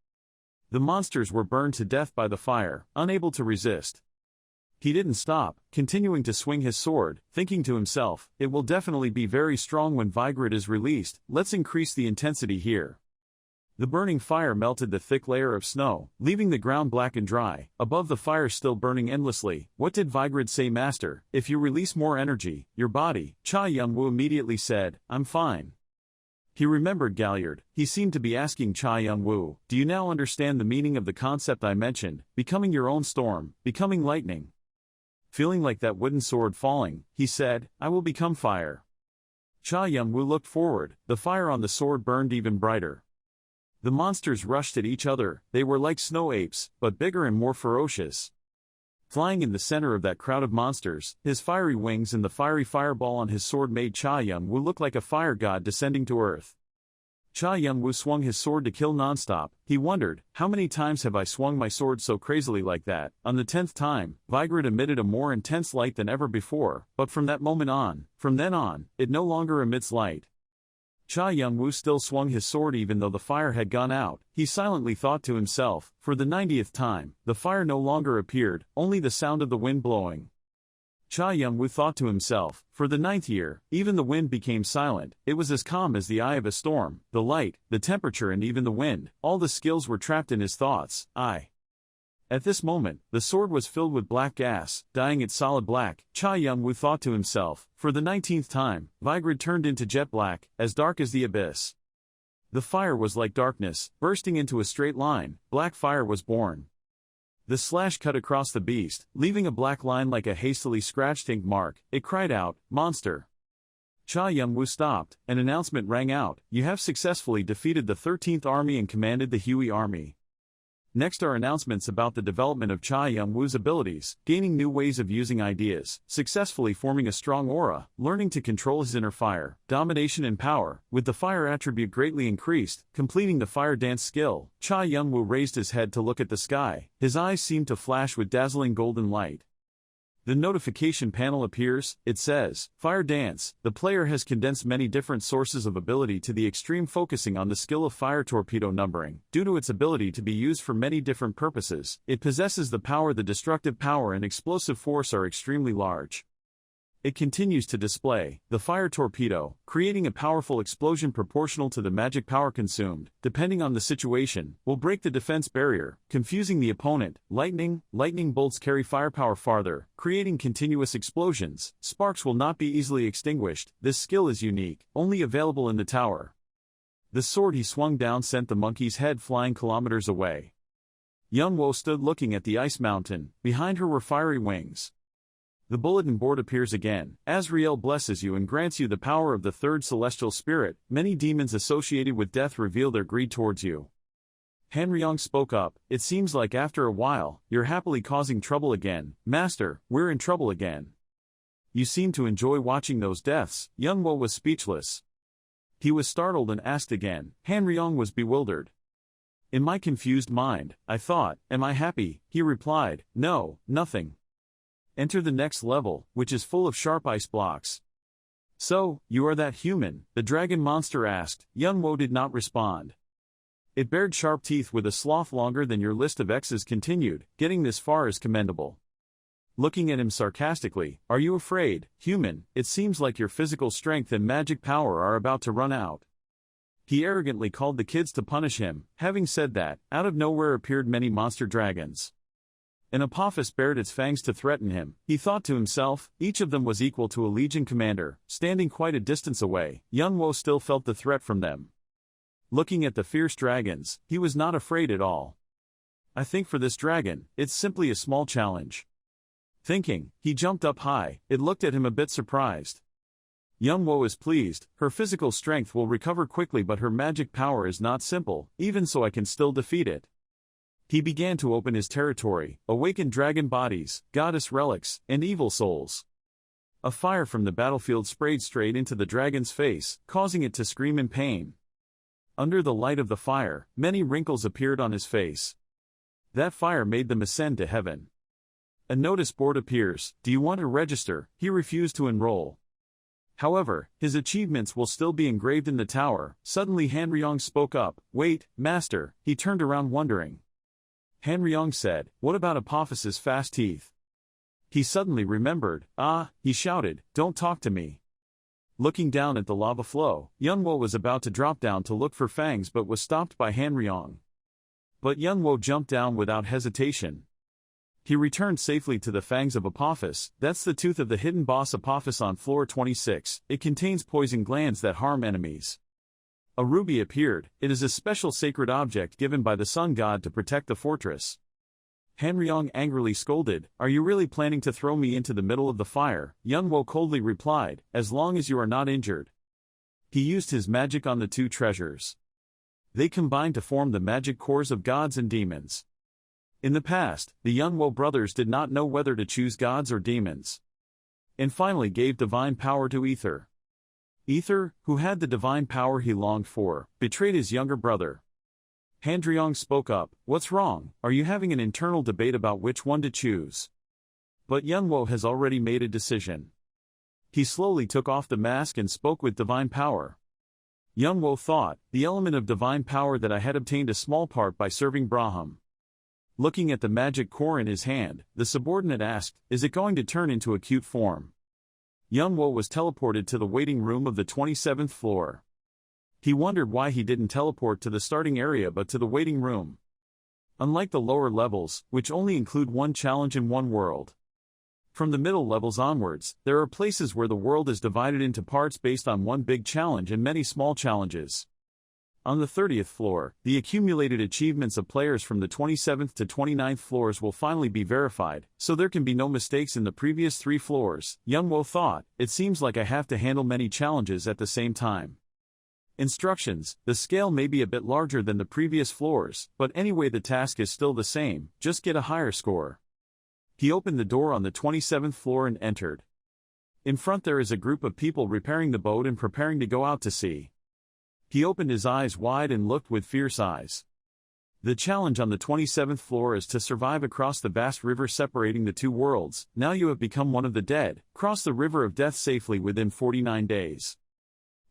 The monsters were burned to death by the fire, unable to resist. He didn't stop, continuing to swing his sword, thinking to himself, it will definitely be very strong when Vigrid is released, let's increase the intensity here. The burning fire melted the thick layer of snow, leaving the ground black and dry, above the fire still burning endlessly. What did Vigrid say, Master? If you release more energy, your body. Cha Young-woo immediately said, I'm fine. He remembered Gallard. He seemed to be asking Cha Young-woo, do you now understand the meaning of the concept I mentioned, becoming your own storm, becoming lightning? Feeling like that wooden sword falling, he said, I will become fire. Cha Young-woo looked forward. The fire on the sword burned even brighter. The monsters rushed at each other. They were like snow apes, but bigger and more ferocious. Flying in the center of that crowd of monsters, his fiery wings and the fiery fireball on his sword made Cha Young-woo look like a fire god descending to earth. Cha Young-woo swung his sword to kill nonstop. He wondered, how many times have I swung my sword so crazily like that? On the 10th time, Vigrid emitted a more intense light than ever before, but from that moment on, from then on, it no longer emits light. Cha Young-woo still swung his sword even though the fire had gone out. He silently thought to himself, for the 90th time, the fire no longer appeared, only the sound of the wind blowing. Cha Young-woo thought to himself, for the 9th year, even the wind became silent. It was as calm as the eye of a storm. The light, the temperature and even the wind, all the skills were trapped in his thoughts. At this moment, the sword was filled with black gas, dyeing it solid black. Cha Young-woo thought to himself, for the 19th time, Vigrid turned into jet black, as dark as the abyss. The fire was like darkness, bursting into a straight line. Black fire was born. The slash cut across the beast, leaving a black line like a hastily scratched ink mark. It cried out, Monster! Cha Young-woo stopped. An announcement rang out, you have successfully defeated the 13th Army and commanded the Huey Army. Next are announcements about the development of Cha Young-woo's abilities, gaining new ways of using ideas, successfully forming a strong aura, learning to control his inner fire, domination and power, with the fire attribute greatly increased, completing the fire dance skill. Cha Young-woo raised his head to look at the sky. His eyes seemed to flash with dazzling golden light. The notification panel appears. It says, Fire Dance. The player has condensed many different sources of ability to the extreme, focusing on the skill of fire torpedo numbering. Due to its ability to be used for many different purposes, it possesses the power. The destructive power and explosive force are extremely large. It continues to display the fire torpedo, creating a powerful explosion proportional to the magic power consumed, depending on the situation, will break the defense barrier, confusing the opponent. Lightning bolts carry firepower farther, creating continuous explosions. Sparks will not be easily extinguished. This skill is unique, only available in the tower. The sword he swung down sent the monkey's head flying kilometers away. Young-woo stood looking at the ice mountain. Behind her were fiery wings. The bulletin board appears again. Azrael blesses you and grants you the power of the third celestial spirit. Many demons associated with death reveal their greed towards you. Hanryong spoke up. It seems like after a while, you're happily causing trouble again. Master, we're in trouble again. You seem to enjoy watching those deaths. Young-woo was speechless. He was startled and asked again. Hanryong was bewildered. In my confused mind, I thought, am I happy? He replied, no, nothing. Enter the next level, which is full of sharp ice blocks. So, you are that human? The dragon monster asked. Young-woo did not respond. It bared sharp teeth with a sloth longer than your list of X's continued. Getting this far is commendable. Looking at him sarcastically, are you afraid, human? It seems like your physical strength and magic power are about to run out. He arrogantly called the kids to punish him. Having said that, out of nowhere appeared many monster dragons. An Apophis bared its fangs to threaten him. He thought to himself, each of them was equal to a legion commander. Standing quite a distance away, young Wo still felt the threat from them. Looking at the fierce dragons, he was not afraid at all. I think for this dragon, it's simply a small challenge. Thinking, he jumped up high. It looked at him a bit surprised. Young Wo is pleased. Her physical strength will recover quickly, but her magic power is not simple. Even so, I can still defeat it. He began to open his territory, awaken dragon bodies, goddess relics, and evil souls. A fire from the battlefield sprayed straight into the dragon's face, causing it to scream in pain. Under the light of the fire, many wrinkles appeared on his face. That fire made them ascend to heaven. A notice board appears. Do you want to register? He refused to enroll. However, his achievements will still be engraved in the tower. Suddenly Hanryong spoke up. Wait, master. He turned around wondering. Hanryong said, what about Apophis's fast teeth? He suddenly remembered. Ah, he shouted, don't talk to me. Looking down at the lava flow, Young Wo was about to drop down to look for fangs but was stopped by Hanryong. But Young Wo jumped down without hesitation. He returned safely to the fangs of Apophis. That's the tooth of the hidden boss Apophis on floor 26. It contains poison glands that harm enemies. A ruby appeared. It is a special sacred object given by the sun god to protect the fortress. Hanryong angrily scolded, are you really planning to throw me into the middle of the fire? Young Wo coldly replied, as long as you are not injured. He used his magic on the two treasures. They combined to form the magic cores of gods and demons. In the past, the Young Wo brothers did not know whether to choose gods or demons. And finally gave divine power to Ether. Ether, who had the divine power he longed for, betrayed his younger brother. Hanryong spoke up, what's wrong? Are you having an internal debate about which one to choose? But Young Wo has already made a decision. He slowly took off the mask and spoke with divine power. Young Wo thought, the element of divine power that I had obtained a small part by serving Braham. Looking at the magic core in his hand, the subordinate asked, is it going to turn into acute form? Young Wo was teleported to the waiting room of the 27th floor. He wondered why he didn't teleport to the starting area but to the waiting room. Unlike the lower levels, which only include one challenge in one world. From the middle levels onwards, there are places where the world is divided into parts based on one big challenge and many small challenges. On the 30th floor, the accumulated achievements of players from the 27th to 29th floors will finally be verified, so there can be no mistakes in the previous 3 floors. Young Wo thought, it seems like I have to handle many challenges at the same time. Instructions, the scale may be a bit larger than the previous floors, but anyway the task is still the same, just get a higher score. He opened the door on the 27th floor and entered. In front there is a group of people repairing the boat and preparing to go out to sea. He opened his eyes wide and looked with fierce eyes. The challenge on the 27th floor is to survive across the vast river separating the two worlds. Now you have become one of the dead. Cross the river of death safely within 49 days.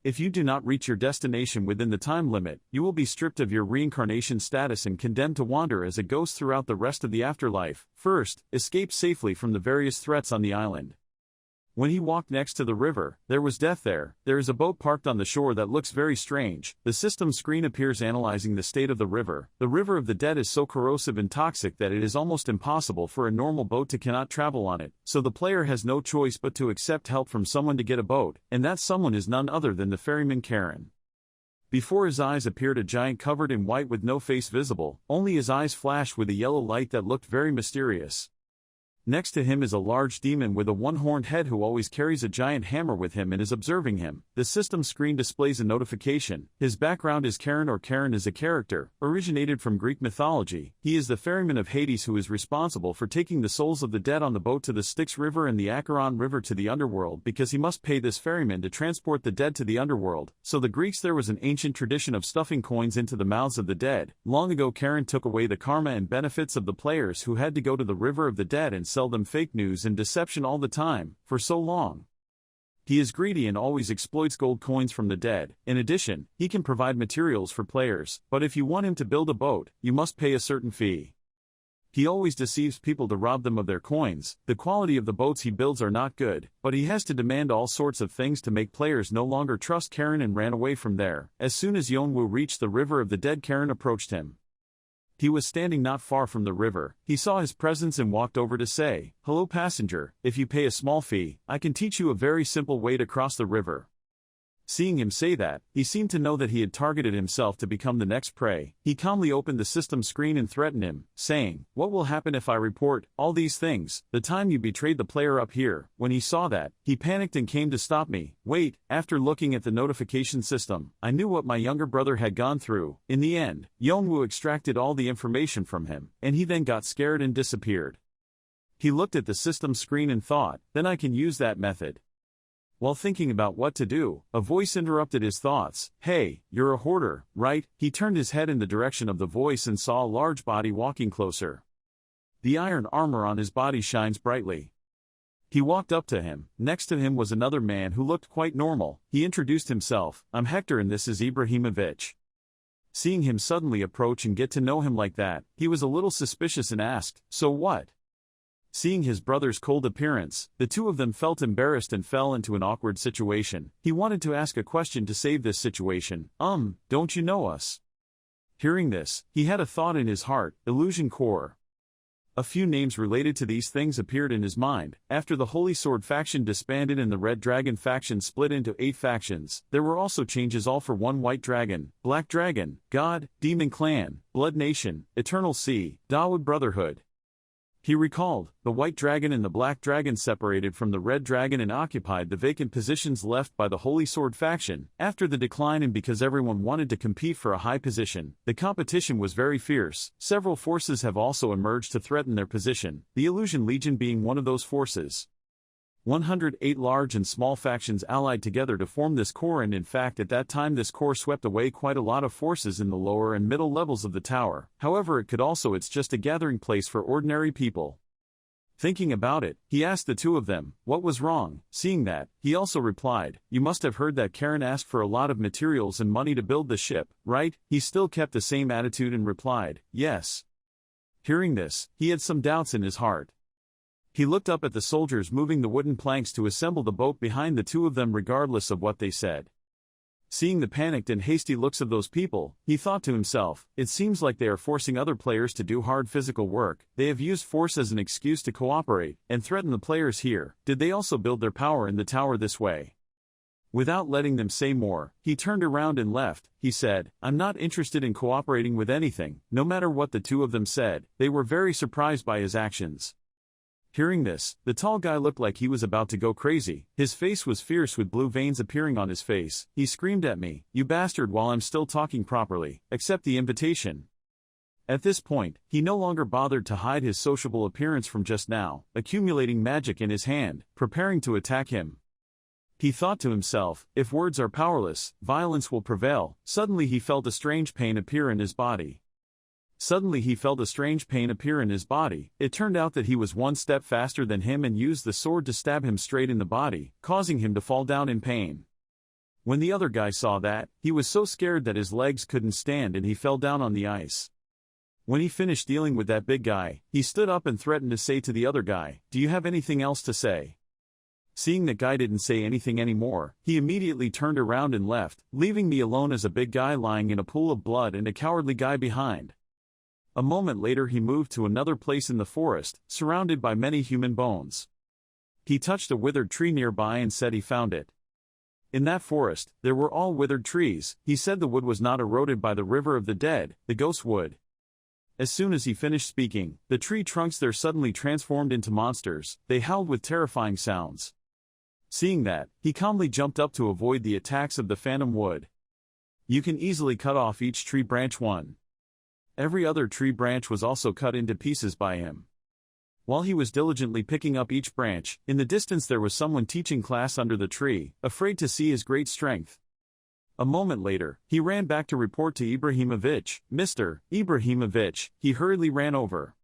If you do not reach your destination within the time limit, you will be stripped of your reincarnation status and condemned to wander as a ghost throughout the rest of the afterlife. First, escape safely from the various threats on the island. When he walked next to the river, there was death there. There is a boat parked on the shore that looks very strange. The system screen appears analyzing the state of the river. The river of the dead is so corrosive and toxic that it is almost impossible for a normal boat to cannot travel on it, so the player has no choice but to accept help from someone to get a boat, and that someone is none other than the ferryman Aron. Before his eyes appeared a giant covered in white with no face visible, only his eyes flashed with a yellow light that looked very mysterious. Next to him is a large demon with a one-horned head who always carries a giant hammer with him and is observing him. The system screen displays a notification. His background is Karen, or Karen is a character, originated from Greek mythology. He is the ferryman of Hades who is responsible for taking the souls of the dead on the boat to the Styx River and the Acheron River to the underworld because he must pay this ferryman to transport the dead to the underworld. So the Greeks, there was an ancient tradition of stuffing coins into the mouths of the dead. Long ago Karen took away the karma and benefits of the players who had to go to the river of the dead and sell them fake news and deception all the time, for so long. He is greedy and always exploits gold coins from the dead. In addition, he can provide materials for players, but if you want him to build a boat, you must pay a certain fee. He always deceives people to rob them of their coins. The quality of the boats he builds are not good, but he has to demand all sorts of things to make players no longer trust Karen and ran away from there. As soon as Yeonwoo reached the river of the dead, Karen approached him. He was standing not far from the river. He saw his presence and walked over to say, "Hello passenger, if you pay a small fee, I can teach you a very simple way to cross the river." Seeing him say that, he seemed to know that he had targeted himself to become the next prey. He calmly opened the system screen and threatened him, saying, "What will happen if I report all these things, the time you betrayed the player up here?" When he saw that, he panicked and came to stop me. Wait, after looking at the notification system, I knew what my younger brother had gone through. In the end, Yeonwoo extracted all the information from him, and he then got scared and disappeared. He looked at the system screen and thought, then I can use that method. While thinking about what to do, a voice interrupted his thoughts. "Hey, you're a hoarder, right?" He turned his head in the direction of the voice and saw a large body walking closer. The iron armor on his body shines brightly. He walked up to him. Next to him was another man who looked quite normal. He introduced himself. "I'm Hector and this is Ibrahimovic." Seeing him suddenly approach and get to know him like that, he was a little suspicious and asked, "So what?" Seeing his brother's cold appearance, the two of them felt embarrassed and fell into an awkward situation. He wanted to ask a question to save this situation. Don't you know us?" Hearing this, he had a thought in his heart, Illusion Core. A few names related to these things appeared in his mind. After the Holy Sword faction disbanded and the Red Dragon faction split into 8 factions, there were also changes all for one: White Dragon, Black Dragon, God, Demon Clan, Blood Nation, Eternal Sea, Dawood Brotherhood. He recalled, the White Dragon and the Black Dragon separated from the Red Dragon and occupied the vacant positions left by the Holy Sword faction. After the decline and because everyone wanted to compete for a high position, the competition was very fierce. Several forces have also emerged to threaten their position, the Illusion Legion being one of those forces. 108 large and small factions allied together to form this core, and in fact at that time this core swept away quite a lot of forces in the lower and middle levels of the tower. However, it's just a gathering place for ordinary people. Thinking about it, he asked the two of them, what was wrong. Seeing that, he also replied, "You must have heard that Karen asked for a lot of materials and money to build the ship, right?" He still kept the same attitude and replied, "Yes." Hearing this, he had some doubts in his heart. He looked up at the soldiers moving the wooden planks to assemble the boat behind the two of them regardless of what they said. Seeing the panicked and hasty looks of those people, he thought to himself, it seems like they are forcing other players to do hard physical work. They have used force as an excuse to cooperate, and threaten the players here. Did they also build their power in the tower this way? Without letting them say more, he turned around and left. He said, "I'm not interested in cooperating with anything." No matter what the two of them said, they were very surprised by his actions. Hearing this, the tall guy looked like he was about to go crazy. His face was fierce with blue veins appearing on his face. He screamed at me, "You bastard," while I'm still talking properly. "Accept the invitation." At this point, he no longer bothered to hide his sociable appearance from just now, accumulating magic in his hand, preparing to attack him. He thought to himself, if words are powerless, violence will prevail. Suddenly he felt a strange pain appear in his body. It turned out that he was one step faster than him and used the sword to stab him straight in the body, causing him to fall down in pain. When the other guy saw that, he was so scared that his legs couldn't stand and he fell down on the ice. When he finished dealing with that big guy, he stood up and threatened to say to the other guy, "Do you have anything else to say?" Seeing that guy didn't say anything anymore, he immediately turned around and left, leaving me alone as a big guy lying in a pool of blood and a cowardly guy behind. A moment later he moved to another place in the forest, surrounded by many human bones. He touched a withered tree nearby and said he found it. In that forest, there were all withered trees. He said the wood was not eroded by the river of the dead, the ghost wood. As soon as he finished speaking, the tree trunks there suddenly transformed into monsters. They howled with terrifying sounds. Seeing that, he calmly jumped up to avoid the attacks of the phantom wood. You can easily cut off each tree branch one. Every other tree branch was also cut into pieces by him. While he was diligently picking up each branch, in the distance there was someone teaching class under the tree, afraid to see his great strength. A moment later, he ran back to report to Ibrahimovic. "Mr. Ibrahimovic," he hurriedly ran over.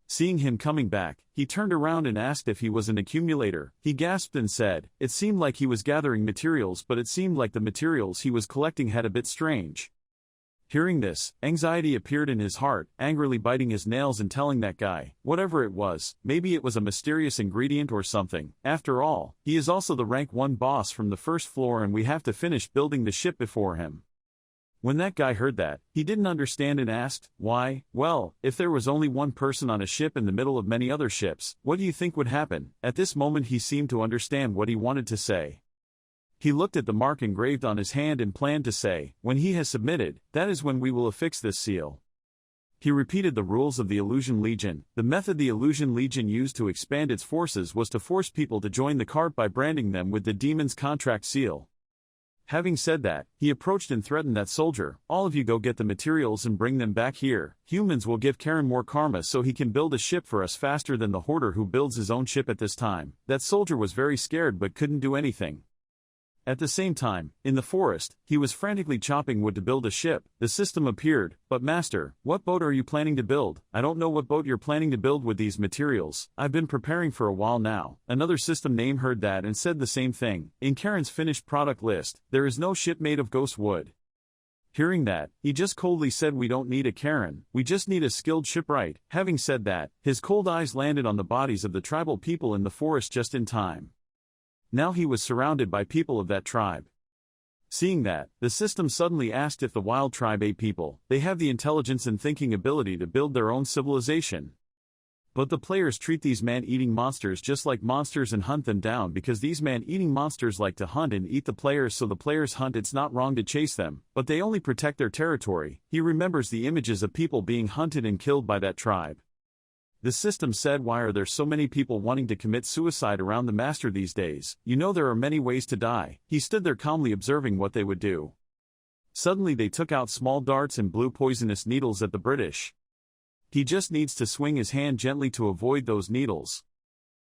Seeing him coming back, he turned around and asked if he was an accumulator. He gasped and said, it seemed like he was gathering materials, but it seemed like the materials he was collecting had a bit strange. Hearing this, anxiety appeared in his heart, angrily biting his nails and telling that guy, whatever it was, maybe it was a mysterious ingredient or something. After all, he is also the rank 1 boss from the first floor and we have to finish building the ship before him. When that guy heard that, he didn't understand and asked, why? Well, if there was only one person on a ship in the middle of many other ships, what do you think would happen? At this moment he seemed to understand what he wanted to say. He looked at the mark engraved on his hand and planned to say, when he has submitted, that is when we will affix this seal. He repeated the rules of the Illusion Legion. The method the Illusion Legion used to expand its forces was to force people to join the cart by branding them with the demon's contract seal. Having said that, he approached and threatened that soldier, all of you go get the materials and bring them back here. Humans will give Karen more karma so he can build a ship for us faster than the hoarder who builds his own ship at this time. That soldier was very scared but couldn't do anything. At the same time, in the forest, he was frantically chopping wood to build a ship. The system appeared, but master, what boat are you planning to build? I don't know what boat you're planning to build with these materials. I've been preparing for a while now. Another system name heard that and said the same thing. In Karen's finished product list, there is no ship made of ghost wood. Hearing that, he just coldly said we don't need a Karen, we just need a skilled shipwright. Having said that, his cold eyes landed on the bodies of the tribal people in the forest just in time. Now he was surrounded by people of that tribe. Seeing that, the system suddenly asked if the wild tribe ate people. They have the intelligence and thinking ability to build their own civilization. But the players treat these man-eating monsters just like monsters and hunt them down because these man-eating monsters like to hunt and eat the players, so the players hunt. It's not wrong to chase them, but they only protect their territory. He remembers the images of people being hunted and killed by that tribe. The system said, why are there so many people wanting to commit suicide around the master these days? You know there are many ways to die. He stood there calmly observing what they would do. Suddenly they took out small darts and blew poisonous needles at the British. He just needs to swing his hand gently to avoid those needles.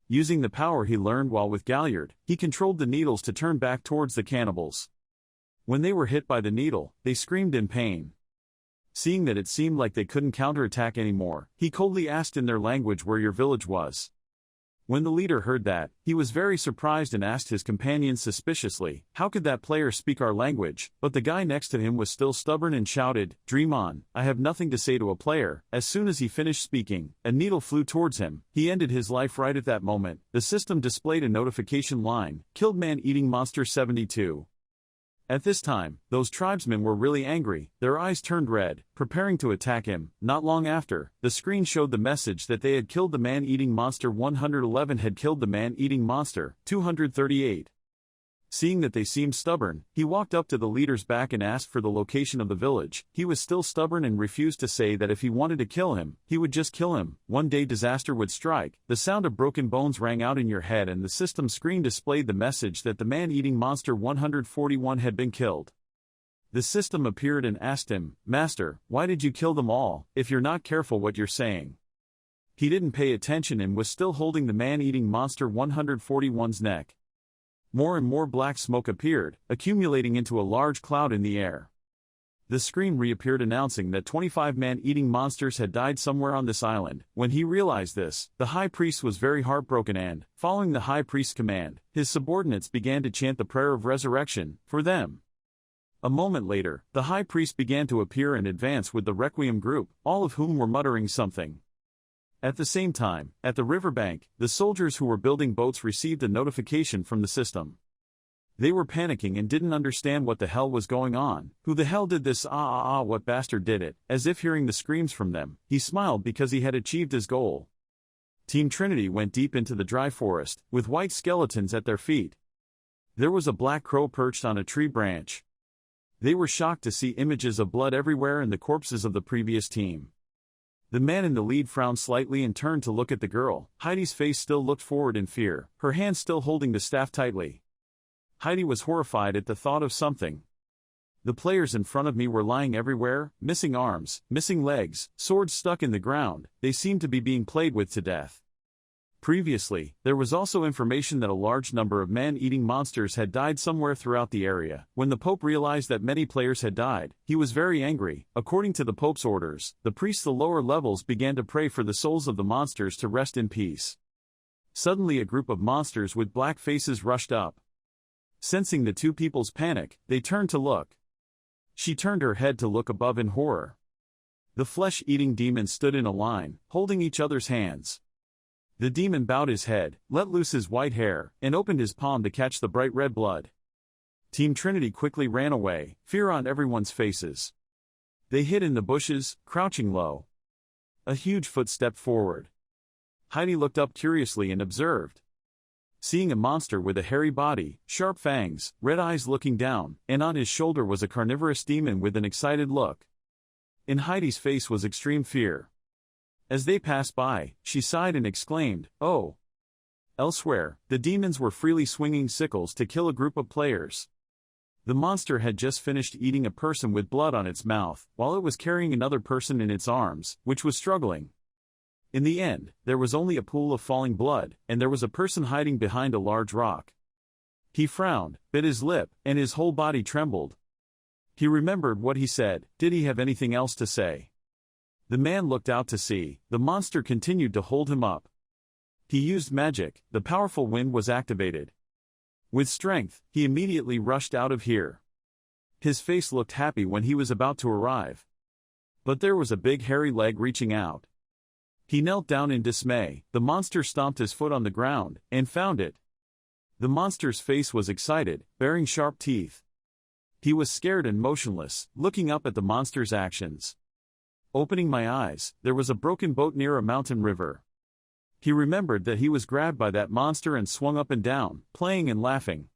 Using the power he learned while with Gallard, he controlled the needles to turn back towards the cannibals. When they were hit by the needle, they screamed in pain. Seeing that it seemed like they couldn't counterattack anymore, he coldly asked in their language where your village was. When the leader heard that, he was very surprised and asked his companions suspiciously, how could that player speak our language? But the guy next to him was still stubborn and shouted, dream on, I have nothing to say to a player. As soon as he finished speaking, a needle flew towards him. He ended his life right at that moment. The system displayed a notification line, killed man-eating monster 72. At this time, those tribesmen were really angry, their eyes turned red, preparing to attack him. Not long after, the screen showed the message that they had killed the man-eating monster 111 had killed the man-eating monster 238. Seeing that they seemed stubborn, he walked up to the leader's back and asked for the location of the village. He was still stubborn and refused to say that if he wanted to kill him, he would just kill him. One day disaster would strike. The sound of broken bones rang out in your head and the system screen displayed the message that the man-eating monster 141 had been killed. The system appeared and asked him, Master, why did you kill them all, if you're not careful what you're saying? He didn't pay attention and was still holding the man-eating monster 141's neck. More and more black smoke appeared, accumulating into a large cloud in the air. The screen reappeared announcing that 25 man-eating monsters had died somewhere on this island. When he realized this, the high priest was very heartbroken and, following the high priest's command, his subordinates began to chant the prayer of resurrection for them. A moment later, the high priest began to appear and advance with the Requiem group, all of whom were muttering something. At the same time, at the riverbank, the soldiers who were building boats received a notification from the system. They were panicking and didn't understand what the hell was going on. Who the hell did this? What bastard did it? As if hearing the screams from them, he smiled because he had achieved his goal. Team Trinity went deep into the dry forest, with white skeletons at their feet. There was a black crow perched on a tree branch. They were shocked to see images of blood everywhere and the corpses of the previous team. The man in the lead frowned slightly and turned to look at the girl. Heidi's face still looked forward in fear, her hand still holding the staff tightly. Heidi was horrified at the thought of something. The players in front of me were lying everywhere, missing arms, missing legs, swords stuck in the ground. They seemed to be being played with to death. Previously, there was also information that a large number of man-eating monsters had died somewhere throughout the area. When the Pope realized that many players had died, he was very angry. According to the Pope's orders, the priests the lower levels began to pray for the souls of the monsters to rest in peace. Suddenly a group of monsters with black faces rushed up. Sensing the two people's panic, they turned to look. She turned her head to look above in horror. The flesh-eating demons stood in a line, holding each other's hands. The demon bowed his head, let loose his white hair, and opened his palm to catch the bright red blood. Team Trinity quickly ran away, fear on everyone's faces. They hid in the bushes, crouching low. A huge foot stepped forward. Heidi looked up curiously and observed. Seeing a monster with a hairy body, sharp fangs, red eyes looking down, and on his shoulder was a carnivorous demon with an excited look. In Heidi's face was extreme fear. As they passed by, she sighed and exclaimed, "Oh!" Elsewhere, the demons were freely swinging sickles to kill a group of players. The monster had just finished eating a person with blood on its mouth, while it was carrying another person in its arms, which was struggling. In the end, there was only a pool of falling blood, and there was a person hiding behind a large rock. He frowned, bit his lip, and his whole body trembled. He remembered what he said. Did he have anything else to say? The man looked out to sea. The monster continued to hold him up. He used magic. The powerful wind was activated. With strength, he immediately rushed out of here. His face looked happy when he was about to arrive. But there was a big hairy leg reaching out. He knelt down in dismay. The monster stomped his foot on the ground, and found it. The monster's face was excited, baring sharp teeth. He was scared and motionless, looking up at the monster's actions. Opening my eyes, there was a broken boat near a mountain river. He remembered that he was grabbed by that monster and swung up and down, playing and laughing.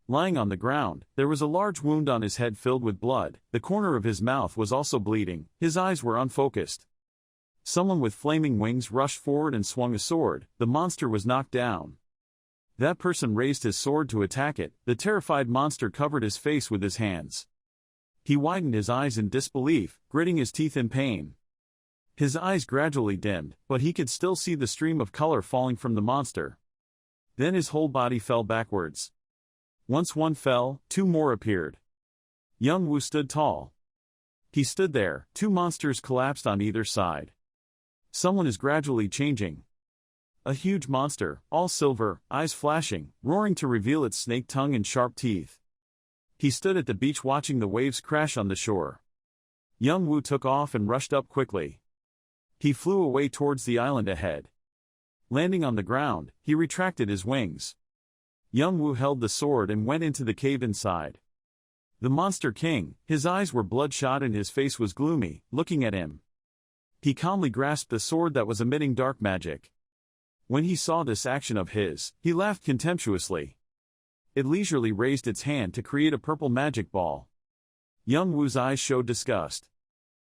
Lying on the ground, there was a large wound on his head filled with blood. The corner of his mouth was also bleeding. His eyes were unfocused. Someone with flaming wings rushed forward and swung a sword. The monster was knocked down. That person raised his sword to attack it. The terrified monster covered his face with his hands. He widened his eyes in disbelief, gritting his teeth in pain. His eyes gradually dimmed, but he could still see the stream of color falling from the monster. Then his whole body fell backwards. Once one fell, two more appeared. Young Woo stood tall. He stood there. Two monsters collapsed on either side. Someone is gradually changing. A huge monster, all silver, eyes flashing, roaring to reveal its snake tongue and sharp teeth. He stood at the beach watching the waves crash on the shore. Young Woo took off and rushed up quickly. He flew away towards the island ahead. Landing on the ground, he retracted his wings. Young Woo held the sword and went into the cave inside. The Monster King, his eyes were bloodshot and his face was gloomy, looking at him. He calmly grasped the sword that was emitting dark magic. When he saw this action of his, he laughed contemptuously. It leisurely raised its hand to create a purple magic ball. Young Woo's eyes showed disgust.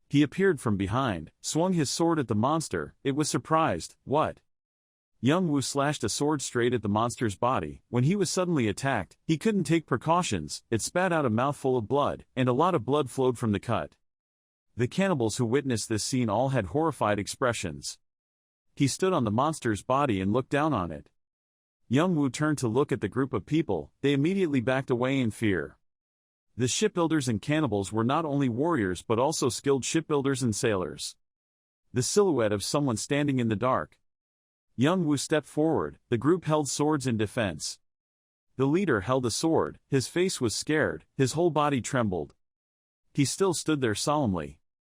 He appeared from behind, swung his sword at the monster. It was surprised. What? Young Woo slashed a sword straight at the monster's body. When he was suddenly attacked, he couldn't take precautions. It spat out a mouthful of blood, and a lot of blood flowed from the cut. The cannibals who witnessed this scene all had horrified expressions. He stood on the monster's body and looked down on it. Young Woo turned to look at the group of people. They immediately backed away in fear. The shipbuilders and cannibals were not only warriors but also skilled shipbuilders and sailors. The silhouette of someone standing in the dark. Young Woo stepped forward. The group held swords in defense. The leader held a sword. His face was scared. His whole body trembled. He still stood there solemnly.